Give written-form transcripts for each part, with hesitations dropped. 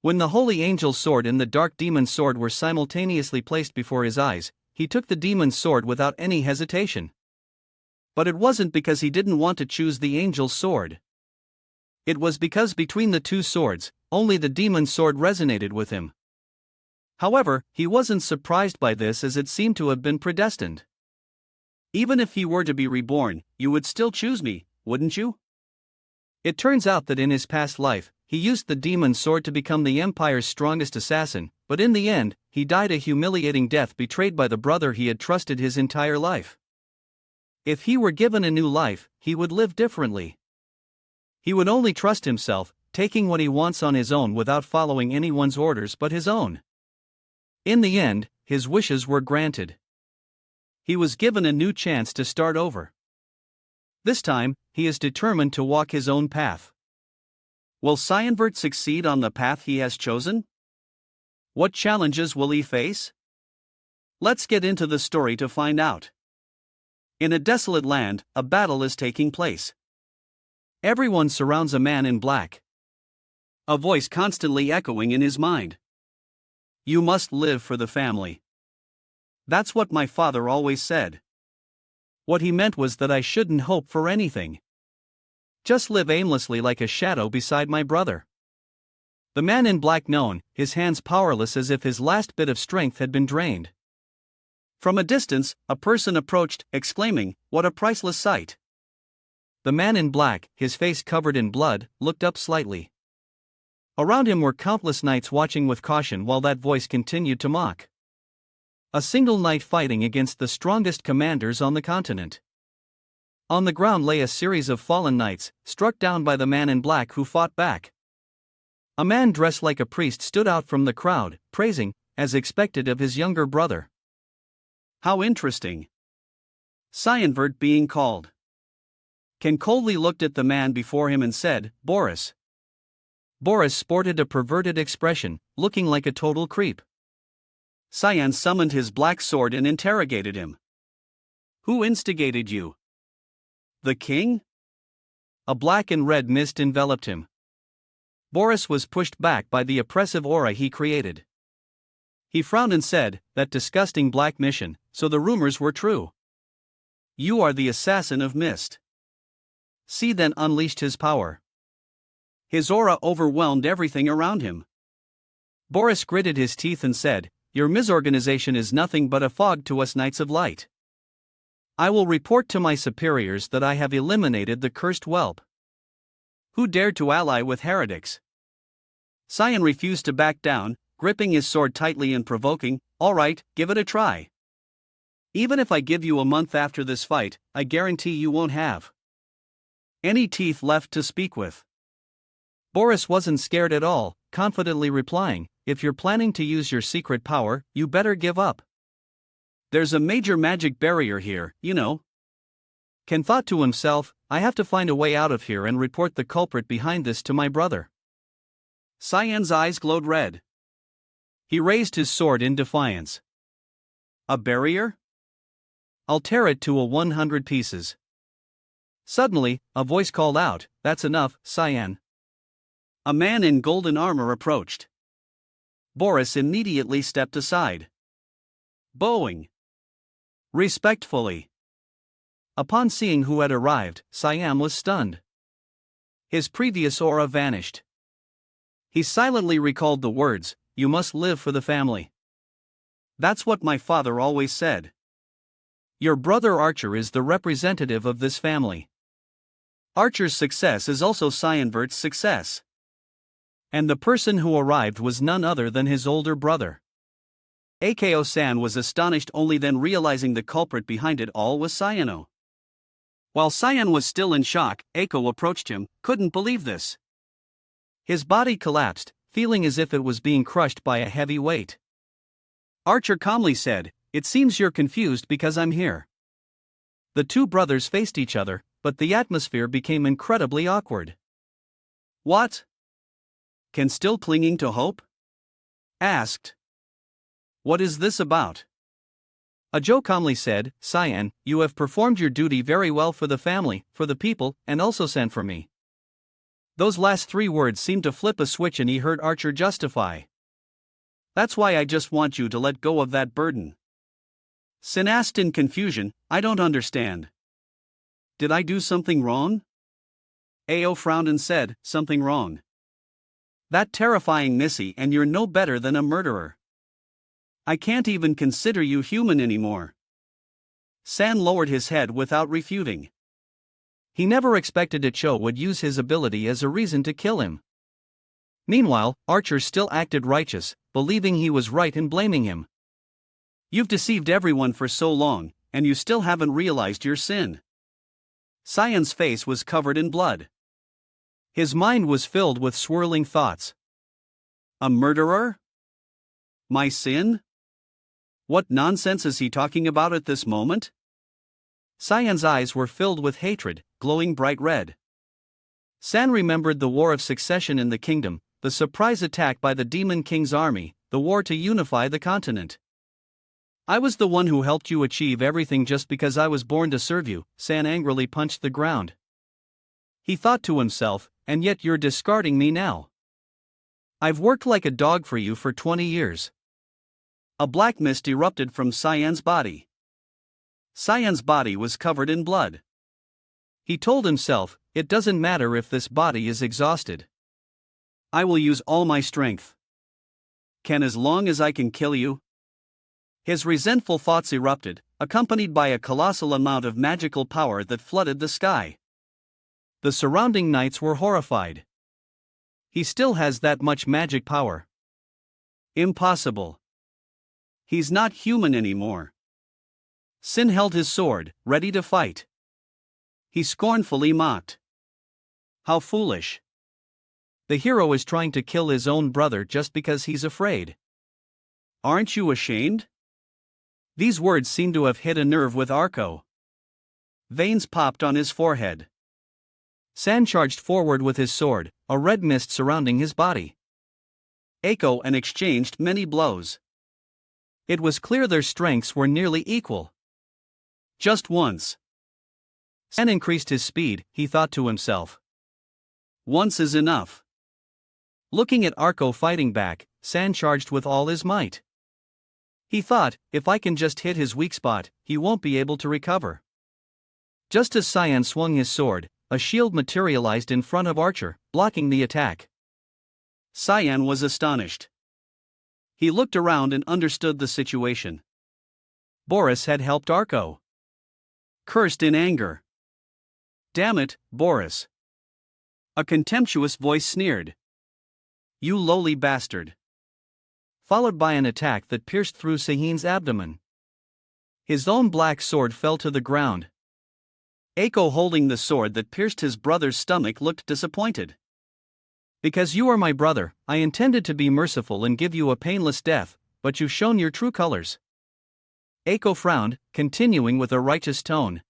When the holy angel's sword and the dark demon's sword were simultaneously placed before his eyes, he took the demon's sword without any hesitation. But it wasn't because he didn't want to choose the angel's sword. It was because between the two swords, only the demon's sword resonated with him. However, he wasn't surprised by this, as it seemed to have been predestined. Even if he were to be reborn, you would still choose me, wouldn't you? It turns out that in his past life, he used the demon's sword to become the Empire's strongest assassin, but in the end, he died a humiliating death, betrayed by the brother he had trusted his entire life. If he were given a new life, he would live differently. He would only trust himself, taking what he wants on his own without following anyone's orders but his own. In the end, his wishes were granted. He was given a new chance to start over. This time, he is determined to walk his own path. Will Cyanvert succeed on the path he has chosen? What challenges will he face? Let's get into the story to find out. In a desolate land, a battle is taking place. Everyone surrounds a man in black. A voice constantly echoing in his mind. You must live for the family. That's what my father always said. What he meant was that I shouldn't hope for anything. Just live aimlessly like a shadow beside my brother. The man in black known, his hands powerless as if his last bit of strength had been drained. From a distance, a person approached, exclaiming, "What a priceless sight!" The man in black, his face covered in blood, looked up slightly. Around him were countless knights watching with caution while that voice continued to mock. A single knight fighting against the strongest commanders on the continent. On the ground lay a series of fallen knights, struck down by the man in black who fought back. A man dressed like a priest stood out from the crowd, praising, as expected of his younger brother. How interesting. Cyanvert being called. Ken coldly looked at the man before him and said, "Boris." Boris sported a perverted expression, looking like a total creep. Cyan summoned his black sword and interrogated him. Who instigated you? The king? A black and red mist enveloped him. Boris was pushed back by the oppressive aura he created. He frowned and said, "That disgusting black mission, so the rumors were true. You are the assassin of mist." C then unleashed his power. His aura overwhelmed everything around him. Boris gritted his teeth and said, "Your misorganization is nothing but a fog to us Knights of Light. I will report to my superiors that I have eliminated the cursed whelp. Who dared to ally with heretics?" Cyan refused to back down, gripping his sword tightly and provoking, "All right, give it a try. Even if I give you a month after this fight, I guarantee you won't have any teeth left to speak with." Boris wasn't scared at all, confidently replying, "If you're planning to use your secret power, you better give up. There's a major magic barrier here, you know." Ken thought to himself, "I have to find a way out of here and report the culprit behind this to my brother." Cyan's eyes glowed red. He raised his sword in defiance. "A barrier? I'll tear it to 100 pieces." Suddenly, a voice called out, "That's enough, Cyan." A man in golden armor approached. Boris immediately stepped aside, bowing respectfully. Upon seeing who had arrived, Cyan was stunned. His previous aura vanished. He silently recalled the words, "You must live for the family. That's what my father always said. Your brother Archer is the representative of this family. Archer's success is also Cyanvert's success." And the person who arrived was none other than his older brother. Ako-san was astonished, only then realizing the culprit behind it all was Cyano. While Cyan was still in shock, Ako approached him, couldn't believe this. His body collapsed, feeling as if it was being crushed by a heavy weight. Archer calmly said, "It seems you're confused because I'm here." The two brothers faced each other, but the atmosphere became incredibly awkward. "What?" Ken, still clinging to hope, asked. "What is this about?" Ajo calmly said, "Cyan, you have performed your duty very well for the family, for the people, and also sent for me. Those last 3 words seemed to flip a switch and he heard Archer justify. "That's why I just want you to let go of that burden." Sin asked in confusion, "I don't understand. Did I do something wrong?" Ao frowned and said, "Something wrong? That terrifying Missy, and you're no better than a murderer. I can't even consider you human anymore." San lowered his head without refuting. He never expected Cho would use his ability as a reason to kill him. Meanwhile, Archer still acted righteous, believing he was right in blaming him. "You've deceived everyone for so long, and you still haven't realized your sin." Cyan's face was covered in blood. His mind was filled with swirling thoughts. A murderer? My sin? What nonsense is he talking about at this moment? Cyan's eyes were filled with hatred, glowing bright red. San remembered the War of Succession in the kingdom, the surprise attack by the Demon King's army, the war to unify the continent. "I was the one who helped you achieve everything just because I was born to serve you," San angrily punched the ground. He thought to himself, "And yet you're discarding me now. I've worked like a dog for you for 20 years. A black mist erupted from Cyan's body. Cyan's body was covered in blood. He told himself, "It doesn't matter if this body is exhausted. I will use all my strength. Can as long as I can kill you." His resentful thoughts erupted, accompanied by a colossal amount of magical power that flooded the sky. The surrounding knights were horrified. He still has that much magic power. Impossible. He's not human anymore. Sin held his sword, ready to fight. He scornfully mocked. How foolish. The hero is trying to kill his own brother just because he's afraid. Aren't you ashamed? These words seemed to have hit a nerve with Arco. Veins popped on his forehead. San charged forward with his sword, a red mist surrounding his body. Ako and exchanged many blows. It was clear their strengths were nearly equal. Just once. San increased his speed, he thought to himself. Once is enough. Looking at Arco fighting back, San charged with all his might. He thought, if I can just hit his weak spot, he won't be able to recover. Just as Cyan swung his sword, a shield materialized in front of Archer, blocking the attack. Cyan was astonished. He looked around and understood the situation. Boris had helped Arco. Cursed in anger. Damn it, Boris. A contemptuous voice sneered. You lowly bastard. Followed by an attack that pierced through Sahin's abdomen. His own black sword fell to the ground. Ako, holding the sword that pierced his brother's stomach, looked disappointed. Because you are my brother, I intended to be merciful and give you a painless death, but you've shown your true colors. Ako frowned, continuing with a righteous tone.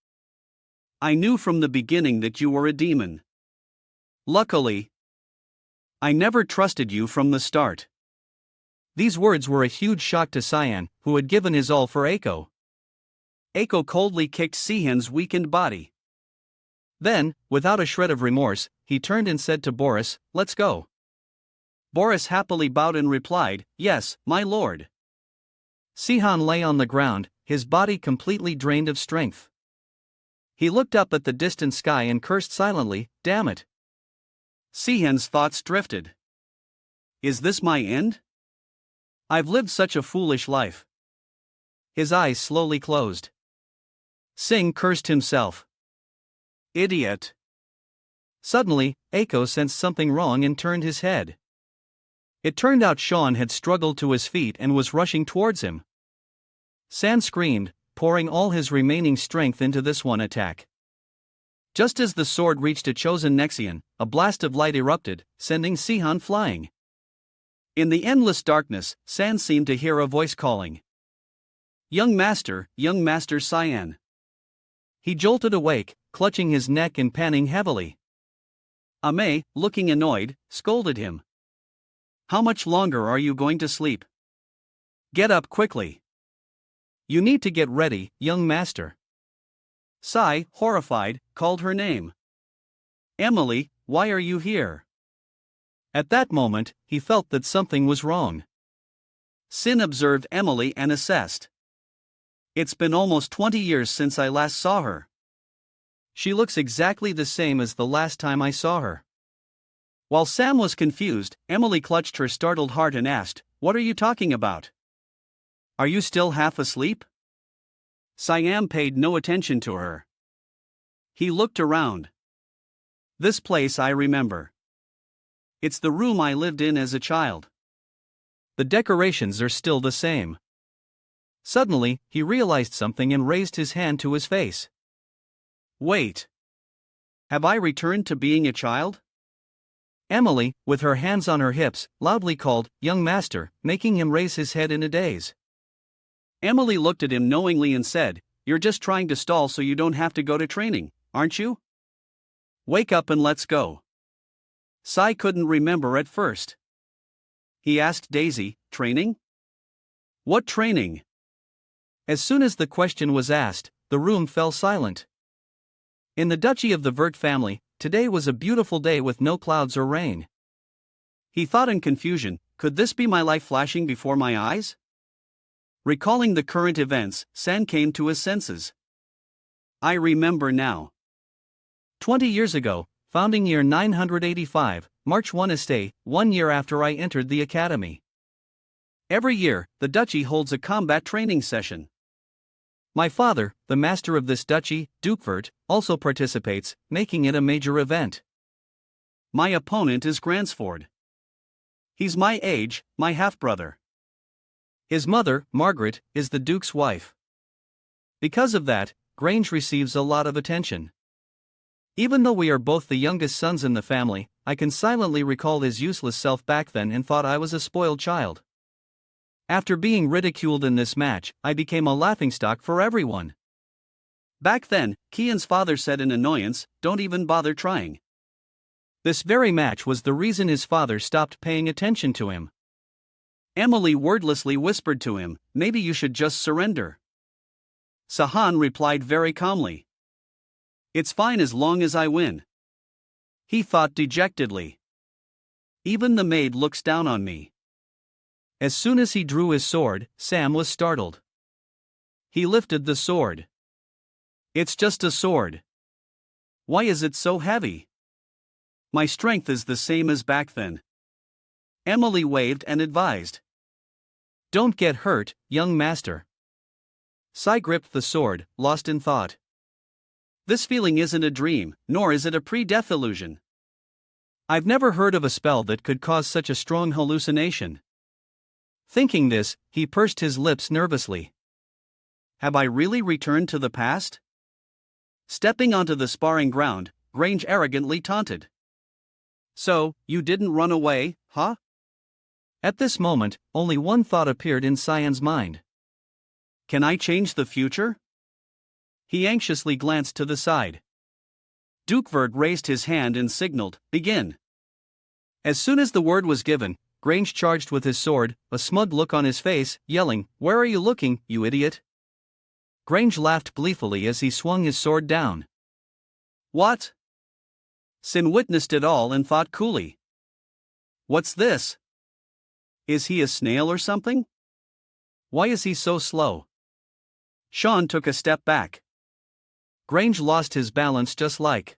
I knew from the beginning that you were a demon. Luckily, I never trusted you from the start. These words were a huge shock to Cyan, who had given his all for Ako. Ako coldly kicked Sihan's weakened body. Then, without a shred of remorse, he turned and said to Boris, Let's go. Boris happily bowed and replied, Yes, my lord. Sihan lay on the ground, his body completely drained of strength. He looked up at the distant sky and cursed silently, Damn it. Sihan's thoughts drifted. Is this my end? I've lived such a foolish life. His eyes slowly closed. Singh cursed himself. Idiot. Suddenly, Ako sensed something wrong and turned his head. It turned out Sean had struggled to his feet and was rushing towards him. San screamed, pouring all his remaining strength into this one attack. Just as the sword reached a chosen Nexian, a blast of light erupted, sending Sihan flying. In the endless darkness, San seemed to hear a voice calling. Young Master Cyan. He jolted awake, clutching his neck and panting heavily. Ame, looking annoyed, scolded him. How much longer are you going to sleep? Get up quickly. You need to get ready, young master. Sai, horrified, called her name. Emily, why are you here? At that moment, he felt that something was wrong. Sin observed Emily and assessed. It's been almost 20 years since I last saw her. She looks exactly the same as the last time I saw her. While Sam was confused, Emily clutched her startled heart and asked, "What are you talking about? Are you still half asleep?" Siam paid no attention to her. He looked around. This place I remember. It's the room I lived in as a child. The decorations are still the same. Suddenly, he realized something and raised his hand to his face. Wait. Have I returned to being a child? Emily, with her hands on her hips, loudly called, "Young master," making him raise his head in a daze. Emily looked at him knowingly and said, "You're just trying to stall so you don't have to go to training, aren't you? Wake up and let's go." Sai couldn't remember at first. He asked Daisy, "Training? What training?" As soon as the question was asked, the room fell silent. In the duchy of the Vert family, today was a beautiful day with no clouds or rain. He thought in confusion, could this be my life flashing before my eyes? Recalling the current events, San came to his senses. I remember now. 20 years ago, founding year 985, March 1 Estate, 1 year after I entered the academy. Every year, the duchy holds a combat training session. My father, the master of this duchy, Duke Vert, also participates, making it a major event. My opponent is Gransford. He's my age, my half-brother. His mother, Margaret, is the Duke's wife. Because of that, Grange receives a lot of attention. Even though we are both the youngest sons in the family, I can silently recall his useless self back then and thought I was a spoiled child. After being ridiculed in this match, I became a laughingstock for everyone. Back then, Kian's father said in annoyance, "Don't even bother trying." This very match was the reason his father stopped paying attention to him. Emily wordlessly whispered to him, "Maybe you should just surrender." Sahan replied very calmly, "It's fine as long as I win." He thought dejectedly. Even the maid looks down on me. As soon as he drew his sword, Sam was startled. He lifted the sword. It's just a sword. Why is it so heavy? My strength is the same as back then. Emily waved and advised. Don't get hurt, young master. Sai gripped the sword, lost in thought. This feeling isn't a dream, nor is it a pre-death illusion. I've never heard of a spell that could cause such a strong hallucination. Thinking this, he pursed his lips nervously. Have I really returned to the past? Stepping onto the sparring ground, Grange arrogantly taunted. So, you didn't run away, huh? At this moment, only one thought appeared in Cyan's mind. Can I change the future? He anxiously glanced to the side. Duke Vert raised his hand and signaled, "Begin." As soon as the word was given, Grange charged with his sword, a smug look on his face, yelling, "Where are you looking, you idiot?" Grange laughed gleefully as he swung his sword down. What? Sin witnessed it all and thought coolly. What's this? Is he a snail or something? Why is he so slow? Sean took a step back. Grange lost his balance just like.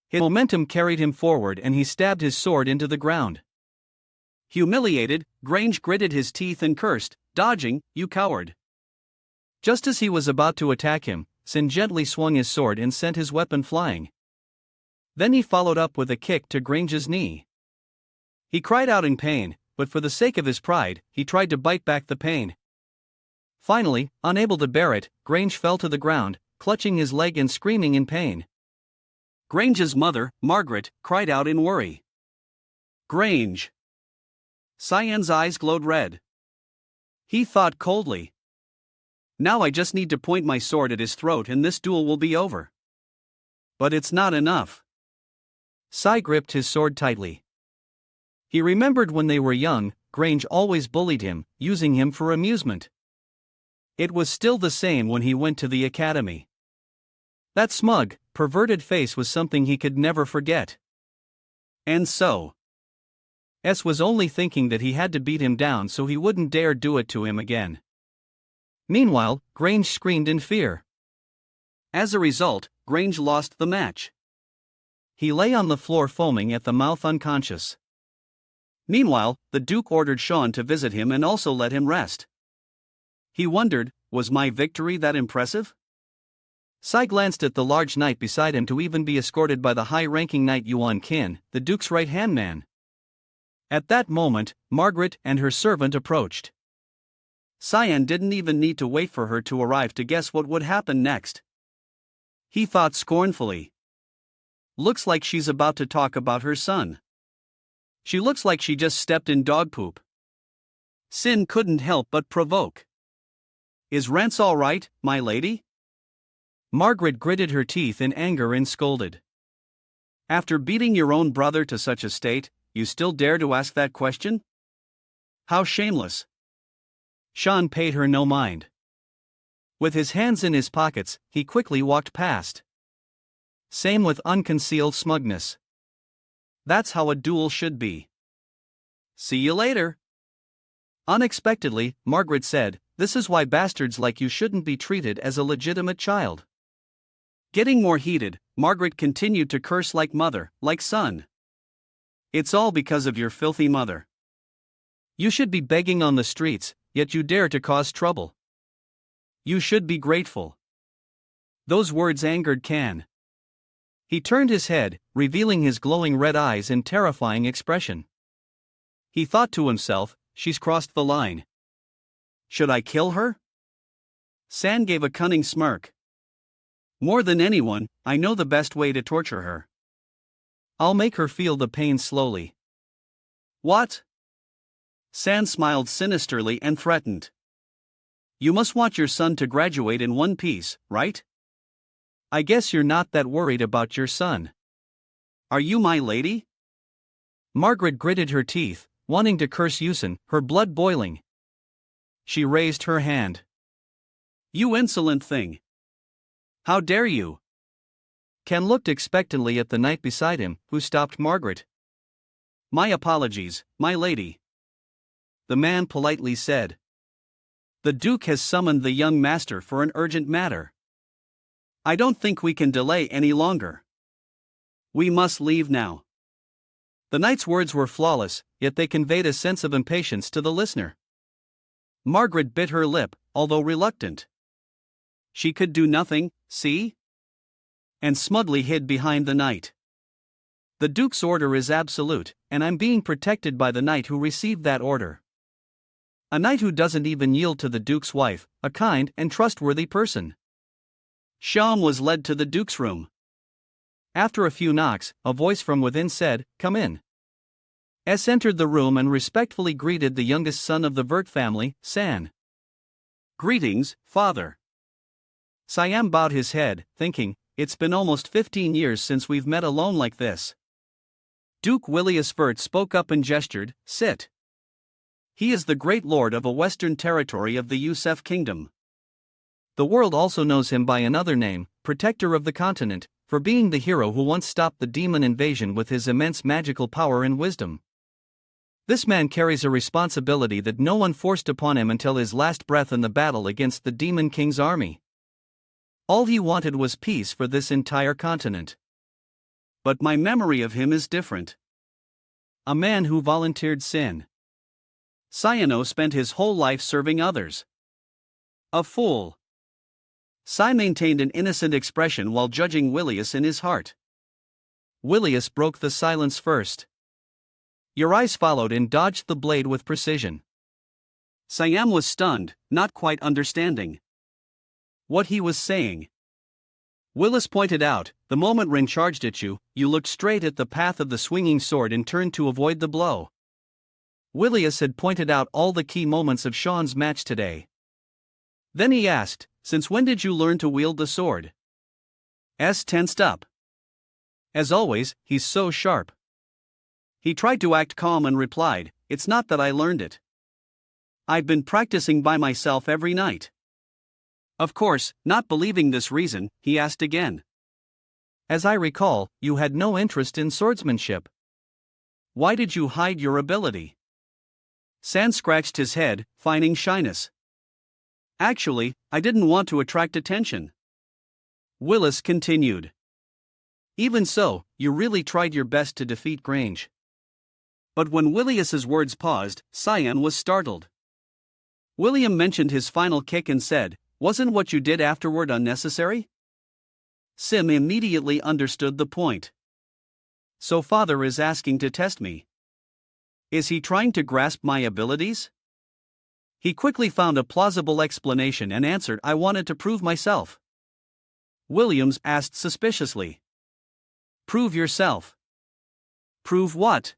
His momentum carried him forward and he stabbed his sword into the ground. Humiliated, Grange gritted his teeth and cursed, "Dodging, you coward." Just as he was about to attack him, Sin gently swung his sword and sent his weapon flying. Then he followed up with a kick to Grange's knee. He cried out in pain, but for the sake of his pride, he tried to bite back the pain. Finally, unable to bear it, Grange fell to the ground, clutching his leg and screaming in pain. Grange's mother, Margaret, cried out in worry. Grange! Cyan's eyes glowed red. He thought coldly. Now I just need to point my sword at his throat and this duel will be over. But it's not enough. Cy gripped his sword tightly. He remembered when they were young, Grange always bullied him, using him for amusement. It was still the same when he went to the academy. That smug, perverted face was something he could never forget. And so, S was only thinking that he had to beat him down so he wouldn't dare do it to him again. Meanwhile, Grange screamed in fear. As a result, Grange lost the match. He lay on the floor foaming at the mouth unconscious. Meanwhile, the Duke ordered Sean to visit him and also let him rest. He wondered, was my victory that impressive? Sai glanced at the large knight beside him to even be escorted by the high-ranking knight Yuan Qin, the Duke's right-hand man. At that moment, Margaret and her servant approached. Cyan didn't even need to wait for her to arrive to guess what would happen next. He thought scornfully. Looks like she's about to talk about her son. She looks like she just stepped in dog poop. Sin couldn't help but provoke. Is Rance all right, my lady? Margaret gritted her teeth in anger and scolded. After beating your own brother to such a state, you still dare to ask that question? How shameless. Sean paid her no mind. With his hands in his pockets, he quickly walked past. Same with unconcealed smugness. That's how a duel should be. See you later. Unexpectedly, Margaret said, this is why bastards like you shouldn't be treated as a legitimate child. Getting more heated, Margaret continued to curse like mother, like son. It's all because of your filthy mother. You should be begging on the streets, yet you dare to cause trouble. You should be grateful. Those words angered Can. He turned his head, revealing his glowing red eyes and terrifying expression. He thought to himself, she's crossed the line. Should I kill her? San gave a cunning smirk. More than anyone, I know the best way to torture her. I'll make her feel the pain slowly. What? San smiled sinisterly and threatened. You must want your son to graduate in one piece, right? I guess you're not that worried about your son. Are you my lady? Margaret gritted her teeth, wanting to curse Yusin, her blood boiling. She raised her hand. You insolent thing! How dare you? Ken looked expectantly at the knight beside him, who stopped Margaret. My apologies, my lady. The man politely said. The Duke has summoned the young master for an urgent matter. I don't think we can delay any longer. We must leave now. The knight's words were flawless, yet they conveyed a sense of impatience to the listener. Margaret bit her lip, although reluctant. She could do nothing, see? And smugly hid behind the knight. The Duke's order is absolute, and I'm being protected by the knight who received that order. A knight who doesn't even yield to the Duke's wife, a kind and trustworthy person. Sham was led to the Duke's room. After a few knocks, a voice from within said, "Come in." S entered the room and respectfully greeted the youngest son of the Vert family, San. Greetings, father. Siam bowed his head, thinking, it's been almost 15 years since we've met alone like this. Duke Willius Vert spoke up and gestured, sit. He is the great lord of a western territory of the Yusef kingdom. The world also knows him by another name, Protector of the Continent, for being the hero who once stopped the demon invasion with his immense magical power and wisdom. This man carries a responsibility that no one forced upon him until his last breath in the battle against the Demon King's army. All he wanted was peace for this entire continent. But my memory of him is different. A man who volunteered sin. Cyano spent his whole life serving others. A fool. Sai maintained an innocent expression while judging Willius in his heart. Willius broke the silence first. Your eyes followed and dodged the blade with precision. Siam was stunned, not quite understanding what he was saying. Willis pointed out, the moment Rin charged at you, you looked straight at the path of the swinging sword and turned to avoid the blow. Willius had pointed out all the key moments of Sean's match today. Then he asked, since when did you learn to wield the sword? S tensed up. As always, he's so sharp. He tried to act calm and replied, it's not that I learned it. I've been practicing by myself every night. Of course, not believing this reason, he asked again. As I recall, you had no interest in swordsmanship. Why did you hide your ability? San scratched his head, feigning shyness. Actually, I didn't want to attract attention. Willis continued. Even so, you really tried your best to defeat Grange. But when Willius's words paused, Cyan was startled. William mentioned his final kick and said, "Wasn't what you did afterward unnecessary?" Sim immediately understood the point. So father is asking to test me. Is he trying to grasp my abilities? He quickly found a plausible explanation and answered, "I wanted to prove myself." Williams asked suspiciously. "Prove yourself." "Prove what?"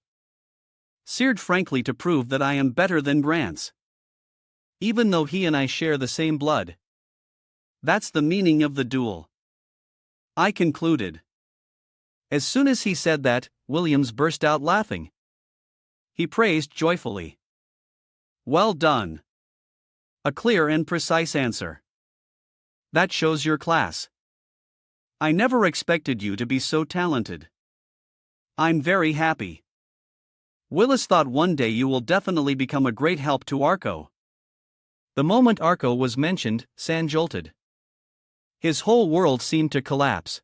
"Seared frankly to prove that I am better than Grants. Even though he and I share the same blood. That's the meaning of the duel," I concluded. As soon as he said that, Williams burst out laughing. He praised joyfully. "Well done. A clear and precise answer. That shows your class. I never expected you to be so talented. I'm very happy. Willis thought one day you will definitely become a great help to Arco." The moment Arco was mentioned, San jolted. His whole world seemed to collapse.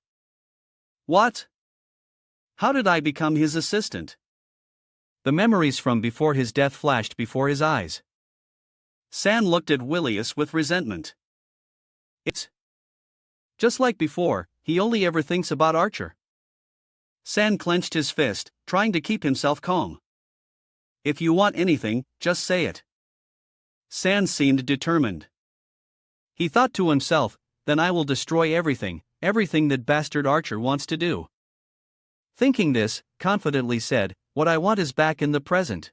What? How did I become his assistant? The memories from before his death flashed before his eyes. San looked at Willius with resentment. It's just like before, he only ever thinks about Archer. San clenched his fist, trying to keep himself calm. If you want anything, just say it. San seemed determined. He thought to himself, then I will destroy everything that bastard Archer wants to do. Thinking this, confidently said, what I want is back in the present.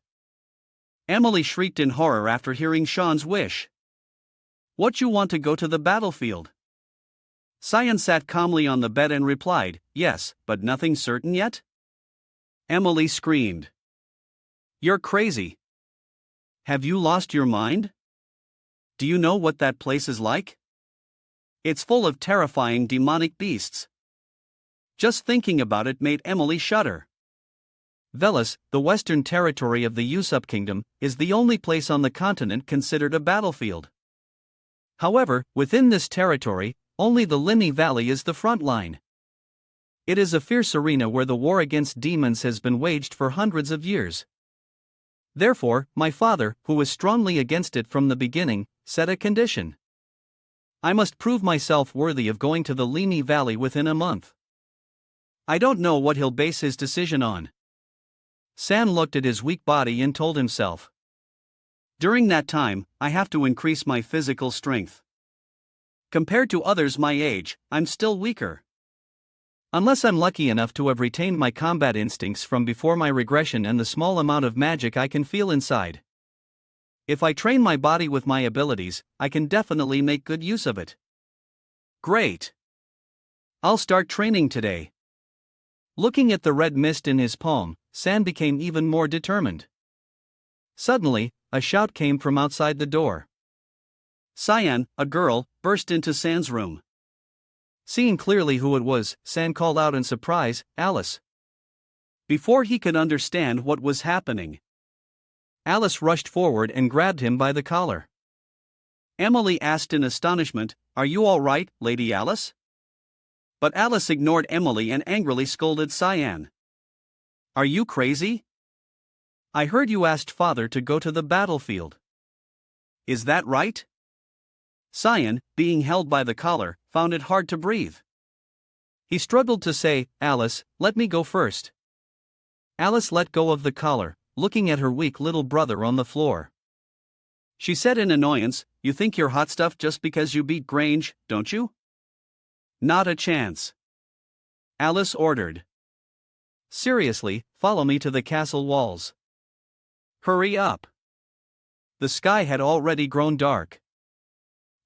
Emily shrieked in horror after hearing Sean's wish. What you want to go to the battlefield? Cyan sat calmly on the bed and replied, yes, but nothing certain yet? Emily screamed. You're crazy. Have you lost your mind? Do you know what that place is like? It's full of terrifying demonic beasts. Just thinking about it made Emily shudder. Veles, the western territory of the Usopp Kingdom, is the only place on the continent considered a battlefield. However, within this territory, only the Limi Valley is the front line. It is a fierce arena where the war against demons has been waged for hundreds of years. Therefore, my father, who was strongly against it from the beginning, set a condition. I must prove myself worthy of going to the Limi Valley within a month. I don't know what he'll base his decision on. San looked at his weak body and told himself. During that time, I have to increase my physical strength. Compared to others my age, I'm still weaker. Unless I'm lucky enough to have retained my combat instincts from before my regression and the small amount of magic I can feel inside. If I train my body with my abilities, I can definitely make good use of it. Great. I'll start training today. Looking at the red mist in his palm, San became even more determined. Suddenly, a shout came from outside the door. Cyan, a girl, burst into San's room. Seeing clearly who it was, San called out in surprise, Alice. Before he could understand what was happening, Alice rushed forward and grabbed him by the collar. Emily asked in astonishment, Are you all right, Lady Alice? But Alice ignored Emily and angrily scolded Cyan. Are you crazy? I heard you asked father to go to the battlefield. Is that right? Cyan, being held by the collar, found it hard to breathe. He struggled to say, Alice, let me go first. Alice let go of the collar, looking at her weak little brother on the floor. She said in annoyance, You think you're hot stuff just because you beat Grange, don't you? Not a chance. Alice ordered. Seriously, follow me to the castle walls. Hurry up. The sky had already grown dark.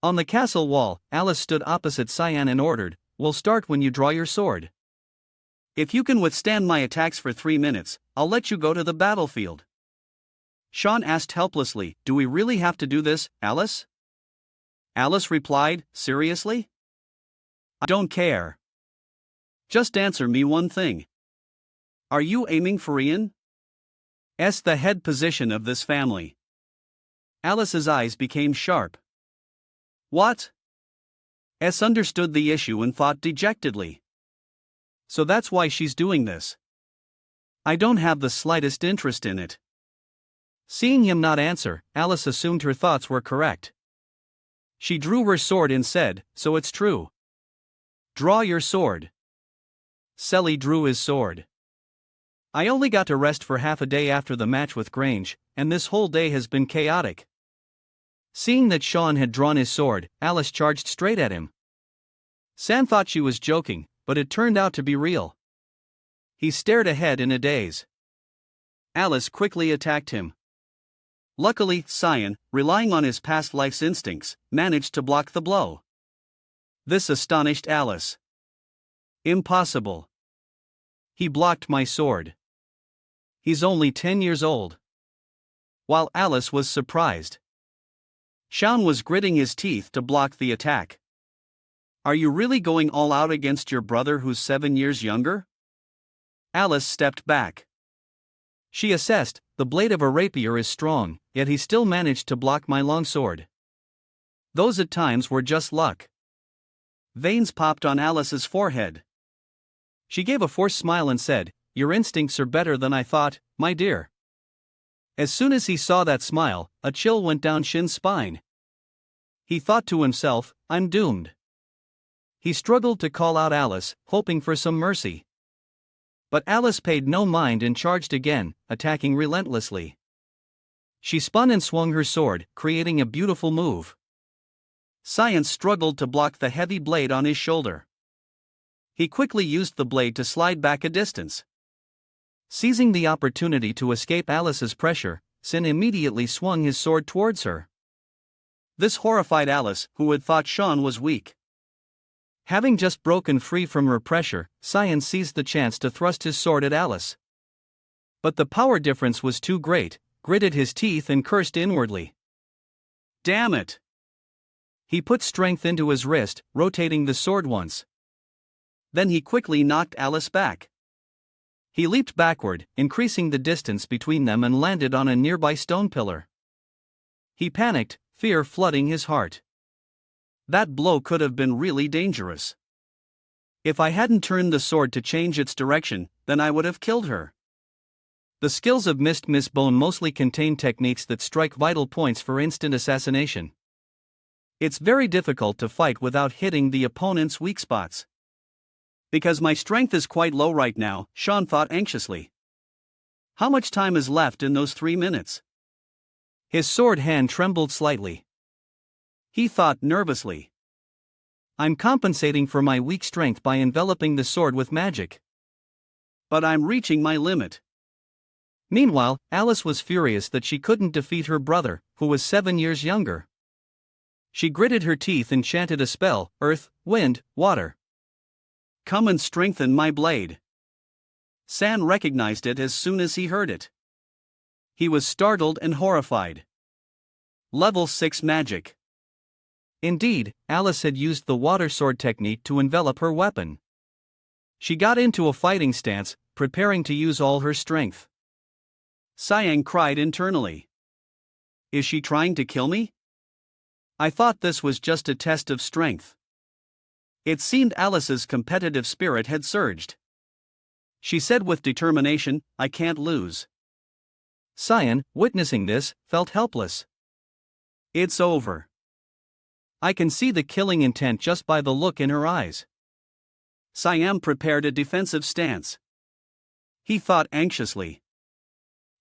On the castle wall, Alice stood opposite Cyan and ordered, We'll start when you draw your sword. If you can withstand my attacks for 3 minutes, I'll let you go to the battlefield. Sean asked helplessly, Do we really have to do this, Alice? Alice replied, Seriously? I don't care. Just answer me one thing. Are you aiming for Ian? the head position of this family. Alice's eyes became sharp. What? Understood the issue and thought dejectedly. So that's why she's doing this. I don't have the slightest interest in it. Seeing him not answer, Alice assumed her thoughts were correct. She drew her sword and said, "So it's true. Draw your sword." Selly drew his sword. I only got to rest for half a day after the match with Grange, and this whole day has been chaotic. Seeing that Sean had drawn his sword, Alice charged straight at him. San thought she was joking, but it turned out to be real. He stared ahead in a daze. Alice quickly attacked him. Luckily, Cyan, relying on his past life's instincts, managed to block the blow. This astonished Alice. Impossible. He blocked my sword. He's only 10 years old. While Alice was surprised. Sean was gritting his teeth to block the attack. Are you really going all out against your brother who's 7 years younger? Alice stepped back. She assessed, the blade of a rapier is strong, yet he still managed to block my long sword. Those at times were just luck. Veins popped on Alice's forehead. She gave a forced smile and said, "Your instincts are better than I thought, my dear." As soon as he saw that smile, a chill went down Shin's spine. He thought to himself, "I'm doomed." He struggled to call out Alice, hoping for some mercy. But Alice paid no mind and charged again, attacking relentlessly. She spun and swung her sword, creating a beautiful move. Science struggled to block the heavy blade on his shoulder. He quickly used the blade to slide back a distance. Seizing the opportunity to escape Alice's pressure, Sin immediately swung his sword towards her. This horrified Alice, who had thought Sean was weak. Having just broken free from her pressure, Cyan seized the chance to thrust his sword at Alice. But the power difference was too great, gritted his teeth and cursed inwardly. Damn it! He put strength into his wrist, rotating the sword once. Then he quickly knocked Alice back. He leaped backward, increasing the distance between them and landed on a nearby stone pillar. He panicked, fear flooding his heart. That blow could have been really dangerous. If I hadn't turned the sword to change its direction, then I would have killed her. The skills of Miss Bone mostly contain techniques that strike vital points for instant assassination. It's very difficult to fight without hitting the opponent's weak spots. Because my strength is quite low right now, Sean thought anxiously. How much time is left in those 3 minutes? His sword hand trembled slightly. He thought nervously. I'm compensating for my weak strength by enveloping the sword with magic. But I'm reaching my limit. Meanwhile, Alice was furious that she couldn't defeat her brother, who was 7 years younger. She gritted her teeth and chanted a spell, earth, wind, water. Come and strengthen my blade. San recognized it as soon as he heard it. He was startled and horrified. Level 6 magic. Indeed, Alice had used the water sword technique to envelop her weapon. She got into a fighting stance, preparing to use all her strength. Cyan cried internally. Is she trying to kill me? I thought this was just a test of strength. It seemed Alice's competitive spirit had surged. She said with determination, I can't lose. Cyan, witnessing this, felt helpless. It's over. I can see the killing intent just by the look in her eyes. Cyan prepared a defensive stance. He thought anxiously.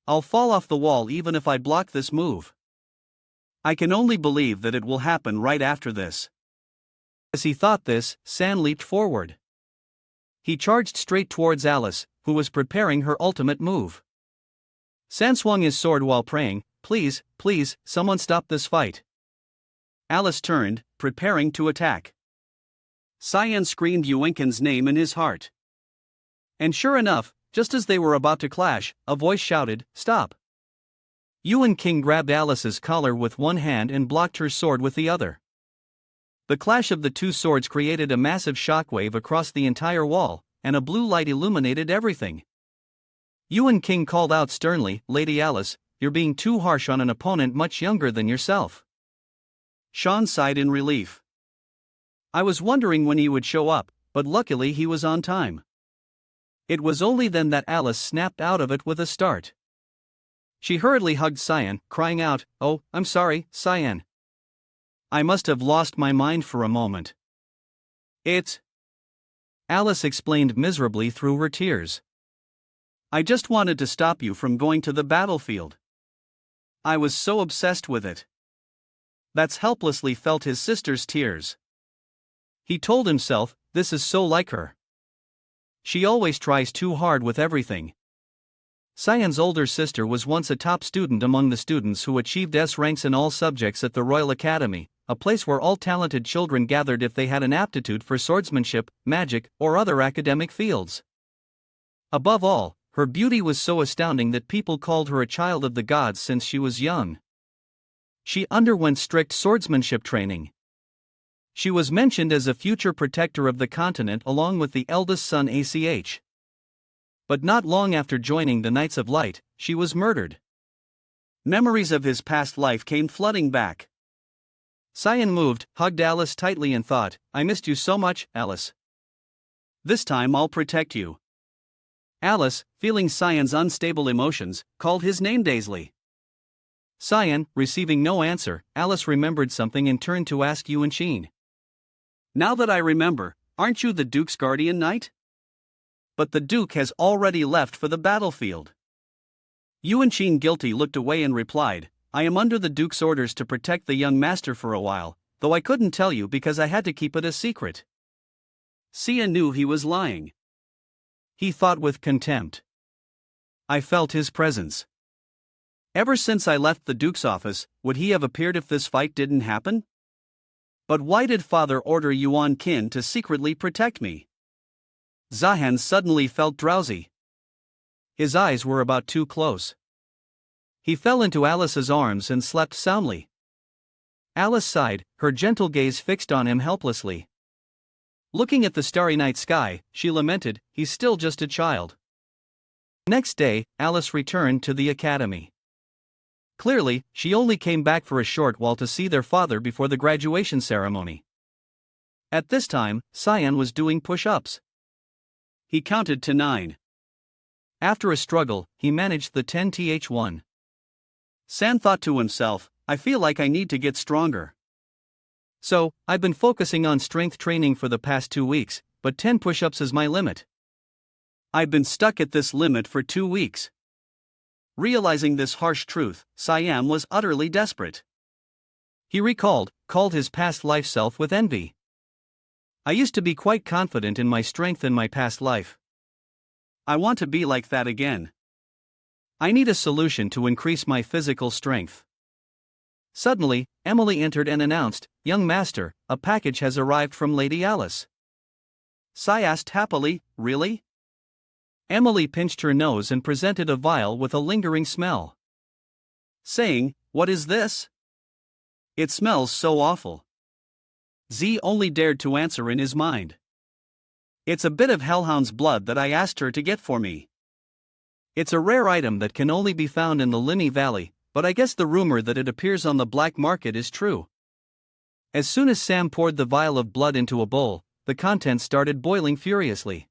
I'll fall off the wall even if I block this move. I can only believe that it will happen right after this. As he thought this, San leaped forward. He charged straight towards Alice, who was preparing her ultimate move. San swung his sword while praying, please, please, someone stop this fight. Alice turned, preparing to attack. Cyan screamed Yuenkin's name in his heart. And sure enough, just as they were about to clash, a voice shouted, stop. Yuenking grabbed Alice's collar with one hand and blocked her sword with the other. The clash of the two swords created a massive shockwave across the entire wall, and a blue light illuminated everything. Yuan King called out sternly, Lady Alice, you're being too harsh on an opponent much younger than yourself. Sean sighed in relief. I was wondering when he would show up, but luckily he was on time. It was only then that Alice snapped out of it with a start. She hurriedly hugged Cyan, crying out, Oh, I'm sorry, Cyan. I must have lost my mind for a moment. Alice explained miserably through her tears. I just wanted to stop you from going to the battlefield. I was so obsessed with it. That's helplessly felt his sister's tears. He told himself, this is so like her. She always tries too hard with everything. Cyan's older sister was once a top student among the students who achieved S ranks in all subjects at the Royal Academy, a place where all talented children gathered if they had an aptitude for swordsmanship, magic, or other academic fields. Above all, her beauty was so astounding that people called her a child of the gods since she was young. She underwent strict swordsmanship training. She was mentioned as a future protector of the continent along with the eldest son ACH. But not long after joining the Knights of Light, she was murdered. Memories of his past life came flooding back. Cyan moved, hugged Alice tightly and thought, I missed you so much, Alice. This time I'll protect you. Alice, feeling Cyan's unstable emotions, called his name dazedly. Cyan, receiving no answer, Alice remembered something and turned to ask Yuan Qin. Now that I remember, aren't you the Duke's guardian knight? But the Duke has already left for the battlefield. Yuan Qin guilty looked away and replied, I am under the Duke's orders to protect the young master for a while, though I couldn't tell you because I had to keep it a secret. Sia knew he was lying. He thought with contempt. I felt his presence. Ever since I left the Duke's office, would he have appeared if this fight didn't happen? But why did Father order Yuan Qin to secretly protect me? Zahan suddenly felt drowsy. His eyes were about too close. He fell into Alice's arms and slept soundly. Alice sighed, her gentle gaze fixed on him helplessly. Looking at the starry night sky, she lamented, he's still just a child. Next day, Alice returned to the academy. Clearly, she only came back for a short while to see their father before the graduation ceremony. At this time, Cyan was doing push-ups. He counted to 9. After a struggle, he managed the 10th1. San thought to himself, I feel like I need to get stronger. So, I've been focusing on strength training for the past 2 weeks, but 10 push-ups is my limit. I've been stuck at this limit for 2 weeks. Realizing this harsh truth, Cyan was utterly desperate. He called his past life self with envy. I used to be quite confident in my strength in my past life. I want to be like that again. I need a solution to increase my physical strength. Suddenly, Emily entered and announced, Young Master, a package has arrived from Lady Alice. Sai asked happily, Really? Emily pinched her nose and presented a vial with a lingering smell. Saying, What is this? It smells so awful. Z only dared to answer in his mind. It's a bit of hellhound's blood that I asked her to get for me. It's a rare item that can only be found in the Lini Valley, but I guess the rumor that it appears on the black market is true. As soon as Sam poured the vial of blood into a bowl, the contents started boiling furiously.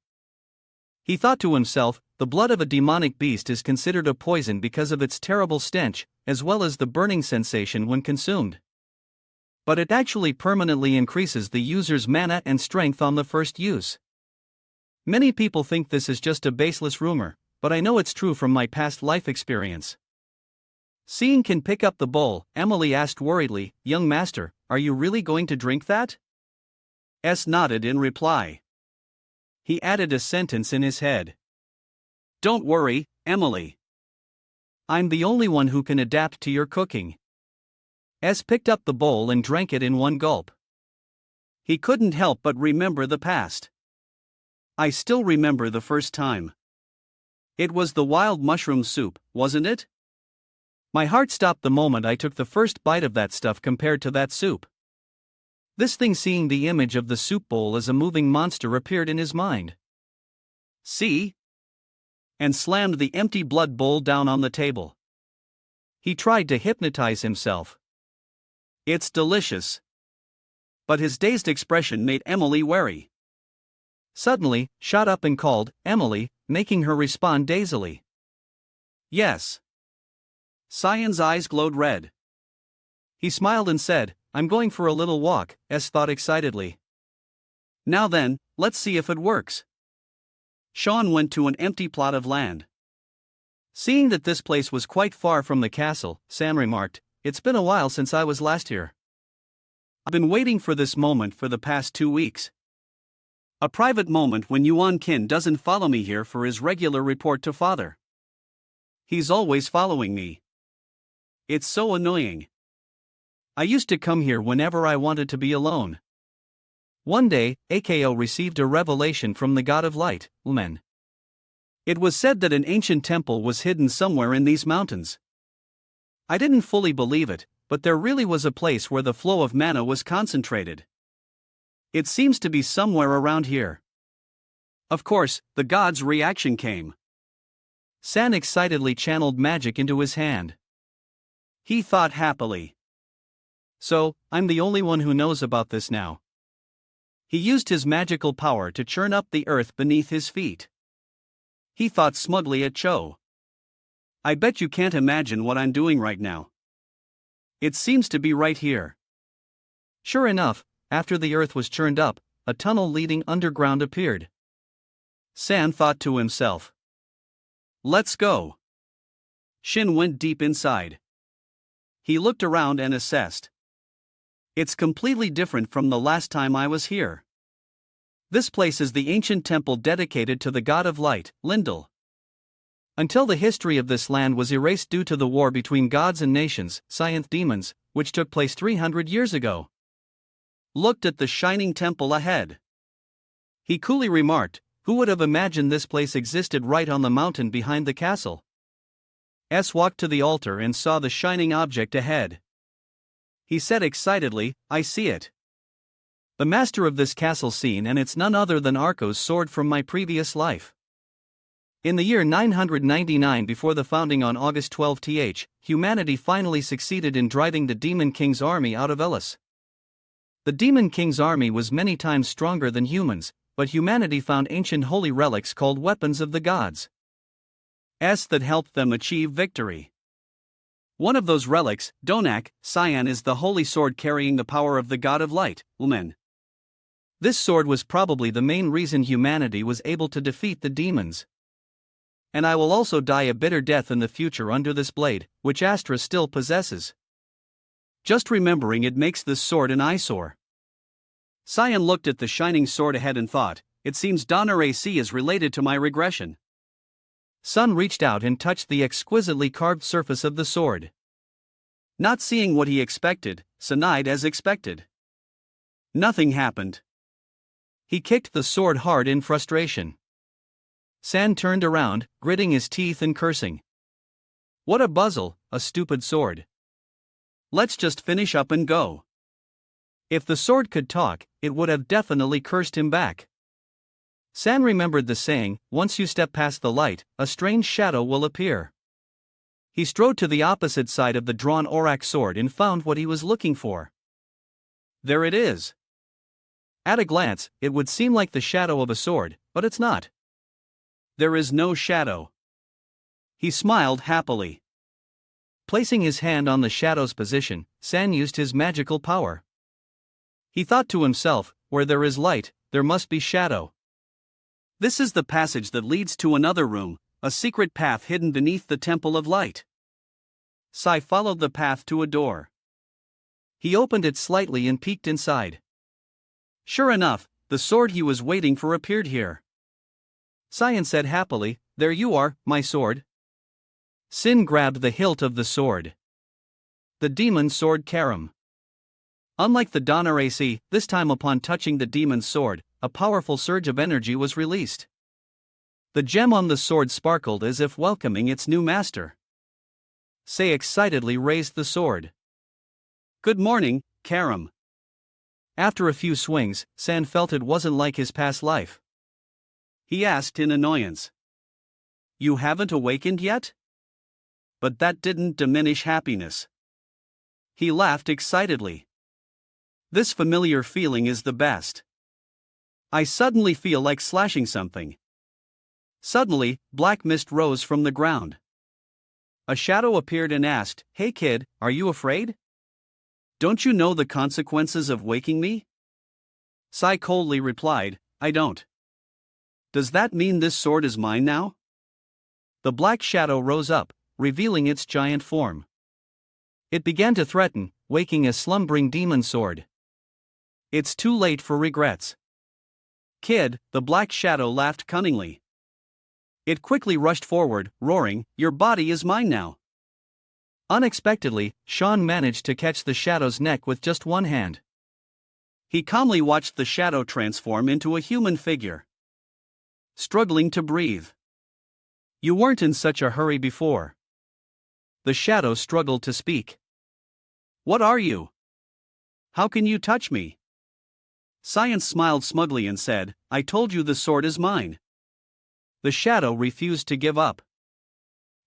He thought to himself, the blood of a demonic beast is considered a poison because of its terrible stench, as well as the burning sensation when consumed. But it actually permanently increases the user's mana and strength on the first use. Many people think this is just a baseless rumor, but I know it's true from my past life experience. Seeing Kin pick up the bowl, Emily asked worriedly, Young Master, are you really going to drink that? S nodded in reply. He added a sentence in his head. Don't worry, Emily. I'm the only one who can adapt to your cooking. S picked up the bowl and drank it in one gulp. He couldn't help but remember the past. I still remember the first time. It was the wild mushroom soup, wasn't it? My heart stopped the moment I took the first bite of that stuff compared to that soup. This thing, seeing the image of the soup bowl as a moving monster, appeared in his mind. See? and slammed the empty blood bowl down on the table. He tried to hypnotize himself. "It's delicious." But his dazed expression made Emily wary. Suddenly, shot up and called, "Emily," making her respond dazedly. "Yes." Cyan's eyes glowed red. He smiled and said, "I'm going for a little walk," S thought excitedly. "Now then, let's see if it works." Sean went to an empty plot of land. Seeing that this place was quite far from the castle, Sam remarked, "It's been a while since I was last here. I've been waiting for this moment for the past 2 weeks. A private moment when Yuan Kin doesn't follow me here for his regular report to father. He's always following me. It's so annoying. I used to come here whenever I wanted to be alone." One day, Ako received a revelation from the god of light, Umen. It was said that an ancient temple was hidden somewhere in these mountains. I didn't fully believe it, but there really was a place where the flow of mana was concentrated. It seems to be somewhere around here. Of course, the god's reaction came. San excitedly channeled magic into his hand. He thought happily. "So, I'm the only one who knows about this now." He used his magical power to churn up the earth beneath his feet. He thought smugly at Cho. "I bet you can't imagine what I'm doing right now. It seems to be right here." Sure enough, after the earth was churned up, a tunnel leading underground appeared. San thought to himself, "Let's go." Shin went deep inside. He looked around and assessed. "It's completely different from the last time I was here. This place is the ancient temple dedicated to the god of light, Lindel. Until the history of this land was erased due to the war between gods and nations, Science demons, which took place 300 years ago." Looked at the shining temple ahead. He coolly remarked, "Who would have imagined this place existed right on the mountain behind the castle?" S walked to the altar and saw the shining object ahead. He said excitedly, "I see it. The master of this castle scene, and it's none other than Arko's sword from my previous life. In the year 999 before the founding on August 12th, humanity finally succeeded in driving the Demon King's army out of Elis. The Demon King's army was many times stronger than humans, but humanity found ancient holy relics called weapons of the gods. That helped them achieve victory. One of those relics, Donak, Cyan, is the holy sword carrying the power of the god of light, Umen. This sword was probably the main reason humanity was able to defeat the demons. And I will also die a bitter death in the future under this blade, which Astra still possesses. Just remembering it makes this sword an eyesore." Cyan looked at the shining sword ahead and thought, "It seems Donner AC is related to my regression." Sun reached out and touched the exquisitely carved surface of the sword. Not seeing what he expected, Sanide as expected. Nothing happened. He kicked the sword hard in frustration. San turned around, gritting his teeth and cursing. "What a buzzle, a stupid sword. Let's just finish up and go." If the sword could talk, it would have definitely cursed him back. San remembered the saying, "Once you step past the light, a strange shadow will appear." He strode to the opposite side of the drawn Aurak sword and found what he was looking for. There it is. At a glance, it would seem like the shadow of a sword, but it's not. There is no shadow. He smiled happily. Placing his hand on the shadow's position, San used his magical power. He thought to himself, "Where there is light, there must be shadow. This is the passage that leads to another room, a secret path hidden beneath the Temple of Light." Sai followed the path to a door. He opened it slightly and peeked inside. Sure enough, the sword he was waiting for appeared here. Cyan said happily, "There you are, my sword." Sin grabbed the hilt of the sword. The demon sword Karam. Unlike the Donner AC, this time upon touching the demon's sword, a powerful surge of energy was released. The gem on the sword sparkled as if welcoming its new master. Say excitedly raised the sword. "Good morning, Karam." After a few swings, San felt it wasn't like his past life. He asked in annoyance, You haven't awakened yet? But that didn't diminish happiness. He laughed excitedly. This familiar feeling is the best. I suddenly feel like slashing something. Suddenly, black mist rose from the ground. A shadow appeared and asked, "Hey kid, are you afraid? Don't you know the consequences of waking me?" Sai coldly replied, "I don't." "Does that mean this sword is mine now?" The black shadow rose up, revealing its giant form. It began to threaten, waking a slumbering demon sword. "It's too late for regrets." "Kid," the black shadow laughed cunningly. It quickly rushed forward, roaring, "Your body is mine now." Unexpectedly, Sean managed to catch the shadow's neck with just one hand. He calmly watched the shadow transform into a human figure. Struggling to breathe. "You weren't in such a hurry before." The shadow struggled to speak. "What are you? How can you touch me?" Science smiled smugly and said, "I told you the sword is mine." The shadow refused to give up.